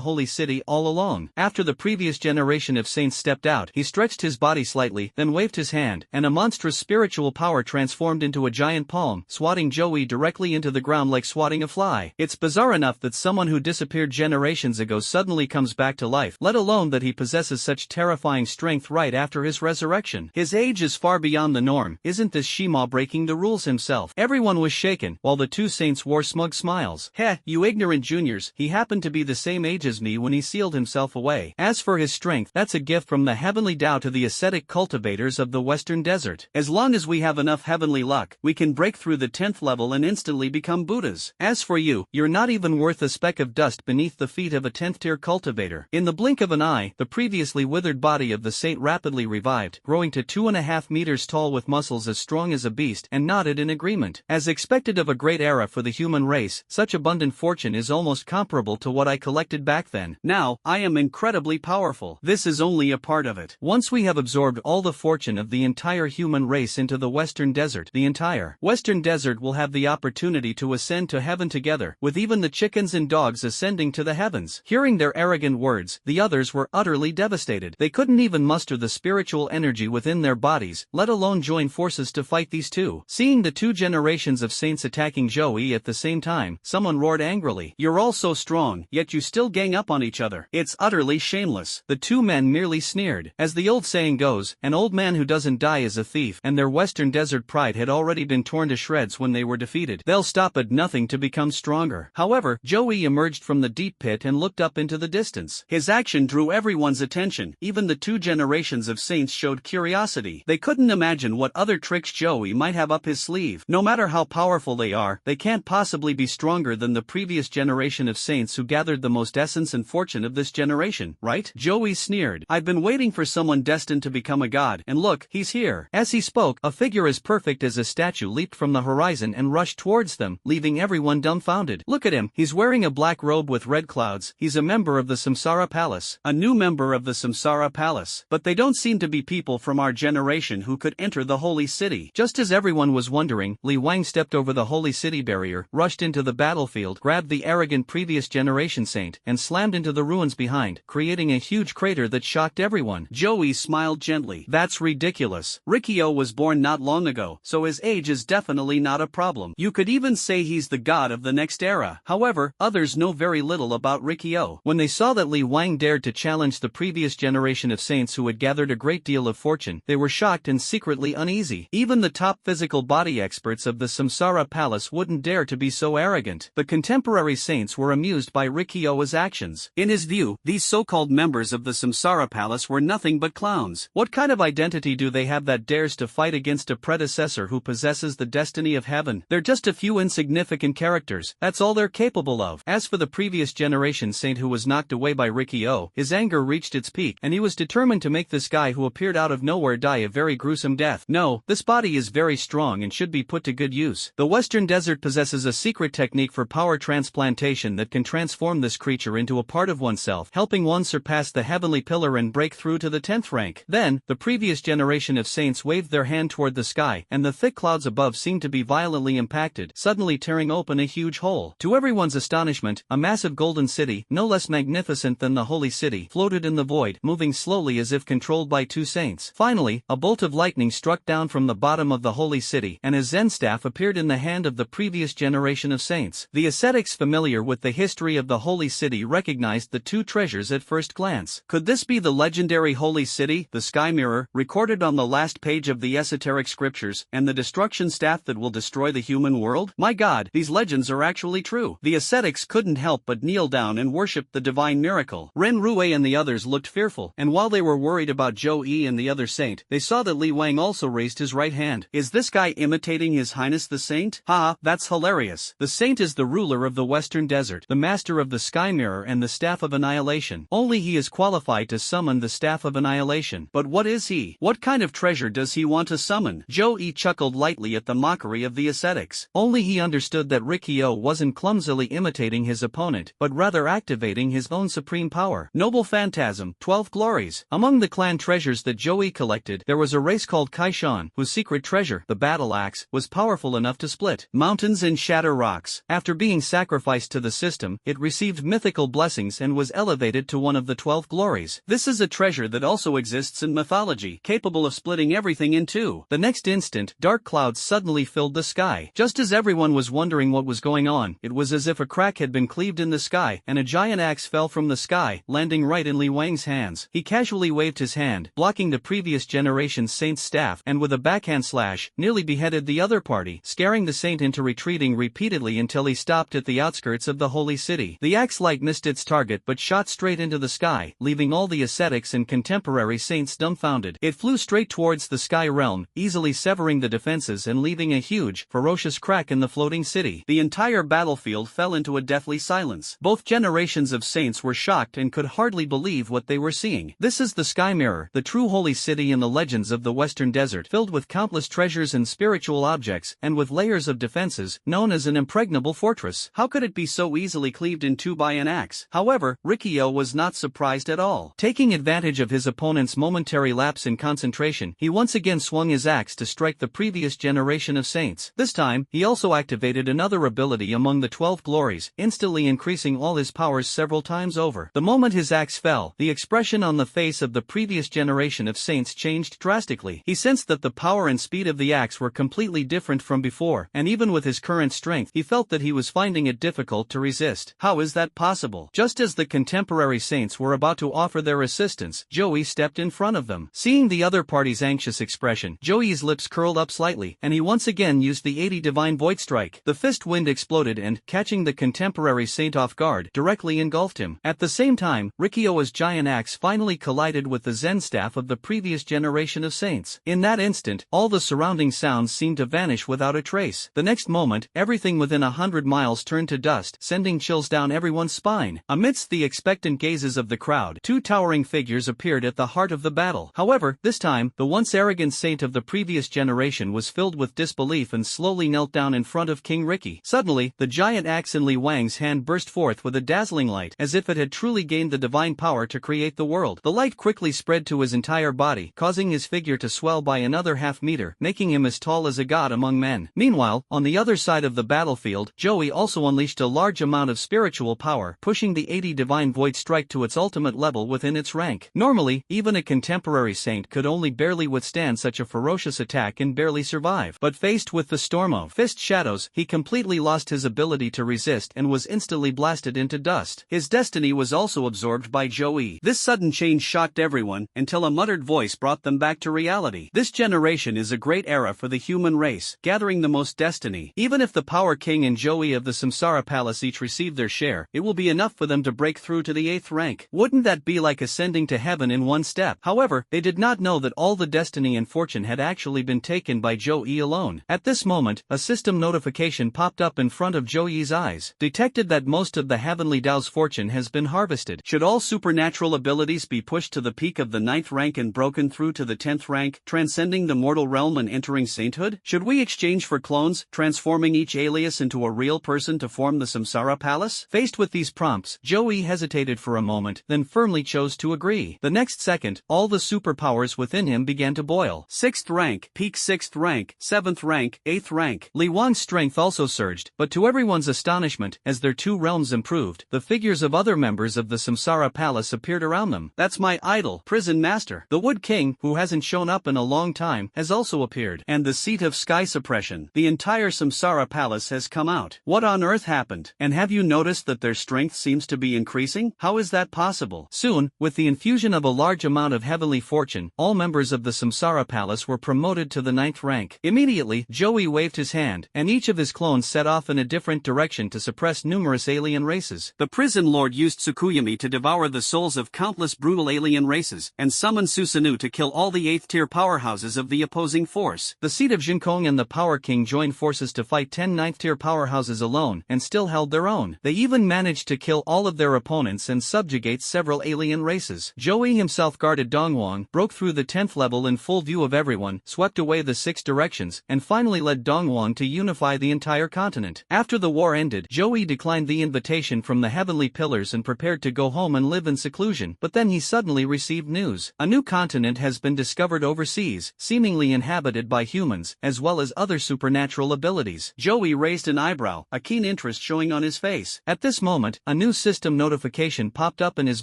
holy city all along. After the previous generation of saints stepped out, he stretched his body slightly, then waved his hand, and a monstrous spiritual power transformed into a giant palm, swatting Joey directly into the ground like swatting a fly. It's bizarre enough that someone who disappeared generations ago suddenly comes back to life, let alone that he possesses such terrifying strength right after his resurrection. His age is far beyond the norm. Isn't this Shima breaking the rules himself? Everyone was shaken, while the two saints wore smug smiles. "Heh, you ignorant juniors, he happened to be the same age as me when he sealed himself away. As for his strength, that's a gift from the heavenly Dao to the ascetic cultivators of the Western Desert. As long as we have enough heavenly luck, we can break through the 10th level and instantly become Buddhas. As for you, you're not even worth a speck of dust beneath the feet of a 10th-tier cultivator." In the blink of an eye, the previously withered body of the saint rapidly revived, growing to 2.5 meters tall with muscles as strong as a beast, and nodded in agreement. "As expected of a great era for the human race, such abundant fortune is almost comparable to what I collected back then. Now, I am incredibly powerful. This is only a part of it. Once we have absorbed all the fortune of the entire human race into the Western Desert, the entire Western Desert will have the opportunity to ascend to heaven together, with even the chickens and dogs ascending to the heavens." Hearing their arrogant words, the others were utterly devastated. They couldn't even muster the spiritual energy within their bodies, let alone join forces to fight these two. Seeing the two generations of saints attacking Joey at the same time, someone roared angrily, "You're all so strong, yet you still gang up on each other. It's utterly shameless." The two men merely sneered. As the old saying goes, an old man who doesn't die is a thief, and their Western Desert pride had already been torn to shreds when they were defeated. They'll stop at nothing to become stronger. However, Joey emerged from the deep pit and looked up into the distance. His action drew everyone's attention. Even the two generations of saints showed curiosity. They couldn't imagine what other tricks Joey might have up his sleeve. No matter how powerful they are, they can't possibly be stronger than the previous generation of saints who gathered the most essence and fortune of this generation, right? Joey sneered. "I've been waiting for someone destined to become a god, and look, he's here." As he spoke, a figure as perfect as a statue leaped from the horizon and rushed towards them, leaving everyone dumbfounded. "Look at him, he's wearing a black robe with red clouds. He's a member of the Samsara Palace." A new member of the Samsara Palace. But they don't seem to be people from our generation who could enter the holy city. Just as everyone was wondering, Li Wang stepped over the holy city barrier, rushed into the battlefield, grabbed the arrogant previous generation saint, and slammed into the ruins behind, creating a huge crater that shocked everyone. Joey smiled gently. "That's ridiculous. Rikyo was born not long ago, so his age is definitely not a problem. You could even say he's the god of the next era." However, others know very little about Rikyo. When they saw that Li Wang dared to challenge the previous generation of saints who had gathered a great deal of fortune, they were shocked and secretly uneasy. Even the top physical body experts of the Samsara Palace wouldn't dare to be so arrogant. The contemporary saints were amused by Rikyo's actions. In his view, these so-called members of the Samsara Palace were nothing but clowns. What kind of identity do they have that dares to fight against a predecessor who possesses the destiny of heaven? They're just a few insignificant characters, that's all they're capable of. As for the previous generation saint who was knocked away by Rikyo, his anger reached its peak, and he was determined to make this guy who appeared out of nowhere die a very gruesome death. No, this body is very strong and should be put to good use. The Western Desert possesses a secret technique for power transplantation that can transform this creature into a part of oneself, helping one surpass the heavenly pillar and break through to the 10th rank. Then, the previous generation of saints waved their hand toward the sky, and the thick clouds above seemed to be violently impacted, suddenly tearing open a huge hole. To everyone's astonishment, a massive golden city, no less magnificent than the holy city, floated in the void, moving slowly as if controlled by two saints. Finally, a bolt of lightning struck down from the bottom of the holy city, and a Zen staff appeared in the hand of the previous generation of saints. The ascetics familiar with the history of the holy city recognized the two treasures at first glance. Could this be the legendary holy city, the sky mirror, recorded on the last page of the esoteric scriptures, and the destruction staff that will destroy the human world? My God, these legends are actually true. The ascetics couldn't help but kneel down and worship the divine miracle. Ren Rue and the others looked fearful, and while they were worried about Zhou Yi and the other saint, they saw that Li Wang also raised his right hand. Is this guy imitating His Highness the Saint? Ha, that's hilarious. The saint is the ruler of the Western Desert, the master of the sky mirror and the staff of annihilation. Only he is qualified to summon the staff of annihilation. But what is he? What kind of treasure does he want to summon? Zhou Yi chuckled lightly at the mockery of the ascetics. Only he understood that Rikyo wasn't clumsily imitating his opponent, but rather activating his own supreme power. Noble phantasm, 12 glories. Among the clan treasures that Zhou Yi collected, there was a race called Kaishan, whose secret treasure, the battle axe, was powerful enough to split mountains and shatter rocks. After being sacrificed to the system, it received mythical blessings and was elevated to one of the 12 glories. This is a treasure that also exists in mythology, capable of splitting everything in two. The next instant, dark clouds suddenly filled the sky. Just as everyone was wondering what was going on, it was as if a crack had been cleaved in the sky, and a giant axe fell from the sky, landing right in Li Wang's hands. He casually waved his hand, blocking the previous generation's saint's staff, and with a backhand slash, nearly beheaded the other party, scaring the saint into retreating repeatedly until he stopped at the outskirts of the holy city. The axe light missed its target but shot straight into the sky, leaving all the ascetics and contemporary saints dumbfounded. It flew straight towards the sky realm, easily severing the defenses and leaving a huge, ferocious crack in the floating city. The entire battlefield fell into a deathly silence. Both generations of saints were shocked and could hardly believe what they were seeing. This is the sky mirror, the true holy city in the legends of the Western Desert, filled with countless treasures and spiritual objects, and with layers of defenses, known as an impregnable fortress. How could it be so easily cleaved in two by an axe? However, Rikyo was not surprised at all. Taking advantage of his opponent's momentary lapse in concentration, he once again swung his axe to strike the previous generation of saints. This time, he also activated another ability among the 12 glories, instantly increasing all his powers several times over. The moment his axe fell, the expression on the face of the previous generation of saints changed drastically. He sensed that the power and speed of the axe were completely different from before, and even with his current strength, he felt that he was finding it difficult to resist. How is that possible? Just as the contemporary saints were about to offer their assistance, Zhou Yi stepped in front of them. Seeing the other party's anxious expression, Zhou Yi's lips curled up slightly, and he once again used the 80 Divine Void Strike. The fist wind exploded and, catching the contemporary saint off guard, directly engulfed him. At the same time, Rikyo's giant axe finally collided with the Zen staff of the previous generation of saints. In that instant, all the surrounding sounds seemed to vanish without a trace. The next moment, everything within 100 miles turned to dust, sending chills down everyone's spine. Amidst the expectant gazes of the crowd, two towering figures appeared at the heart of the battle. However, this time, the once arrogant saint of the previous generation was filled with disbelief and slowly knelt down in front of King Riki. Suddenly, the giant axe in Li Wang's hand burst forth with a dazzling light, as if it had truly gained the divine power to create the world. The light quickly spread to his entire body, causing his figure to swell by another half-meter, making him as tall as a god among men. Meanwhile, on the other side of the battlefield, Zhou Yi also unleashed a large amount of spiritual power, pushing the 80 Divine Void Strike to its ultimate level within its rank. Normally, even a contemporary saint could only barely withstand such a ferocious attack and barely survive. But faced with the storm of fist shadows, he completely lost his ability to resist and was instantly blasted into dust. His destiny was also absorbed by Zhou Yi. This sudden change shocked everyone, until a muttered voice brought them back to reality. This generation is a great era for the human race. gathering the most destiny. Even if the Power King and Joey of the Samsara Palace each receive their share, it will be enough for them to break through to the 8th rank. Wouldn't that be like ascending to heaven in one step? However, they did not know that all the destiny and fortune had actually been taken by Joey alone. At this moment, a system notification popped up in front of Joey's eyes. Detected that most of the Heavenly Dao's fortune has been harvested. Should all supernatural abilities be pushed to the peak of the 9th rank and broken through to the 10th rank, transcending the mortal realm and entering sainthood? Should we exchange for clones, transforming each alias into a real person to form the Samsara Palace? Faced with these prompts, Joey hesitated for a moment, then firmly chose to agree. The next second, all the superpowers within him began to boil. 6th rank, peak 6th rank, 7th rank, 8th rank. Li Wang's strength also surged, but to everyone's astonishment, as their 2 realms improved, the figures of other members of the Samsara Palace appeared around them. That's my idol, Prison Master. The Wood King, who hasn't shown up in a long time, has also appeared. And the seat of sky suppression. The entire Samsara Palace has come out. What on earth happened? And have you noticed that their strength seems to be increasing? How is that possible? Soon, with the infusion of a large amount of heavenly fortune, all members of the Samsara Palace were promoted to the 9th rank. Immediately, Joey waved his hand, and each of his clones set off in a different direction to suppress numerous alien races. The Prison Lord used Tsukuyami to devour the souls of countless brutal alien races, and summoned Susanoo to kill all the 8th-tier powerhouses of the opposing force. The seat of Jinkong and the Power King joined forces to fight 10 9th-tier powerhouses alone, and still held their own. They even managed to kill all of their opponents and subjugate several alien races. Joey himself guarded Dongwon, broke through the 10th level in full view of everyone, swept away the 6 directions, and finally led Dongwon to unify the entire continent. After the war ended, Joey declined the invitation from the Heavenly Pillars and prepared to go home and live in seclusion, but then he suddenly received news. A new continent has been discovered overseas, seemingly inhabited by humans, as well as other supernatural abilities. Joey raised an eyebrow, a keen interest showing on his face. At this moment, a new system notification popped up in his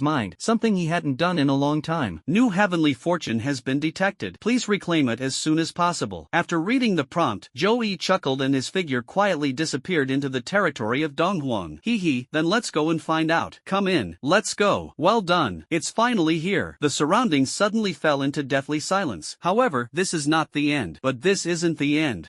mind, something he hadn't done in a long time. New heavenly fortune has been detected. Please reclaim it as soon as possible. After reading the prompt, Joey chuckled and his figure quietly disappeared into the territory of Donghuang. Hee, then let's go and find out. Come in. Let's go. Well done. It's finally here. The surroundings suddenly fell into deathly silence. However, this is not the end. But this isn't the end.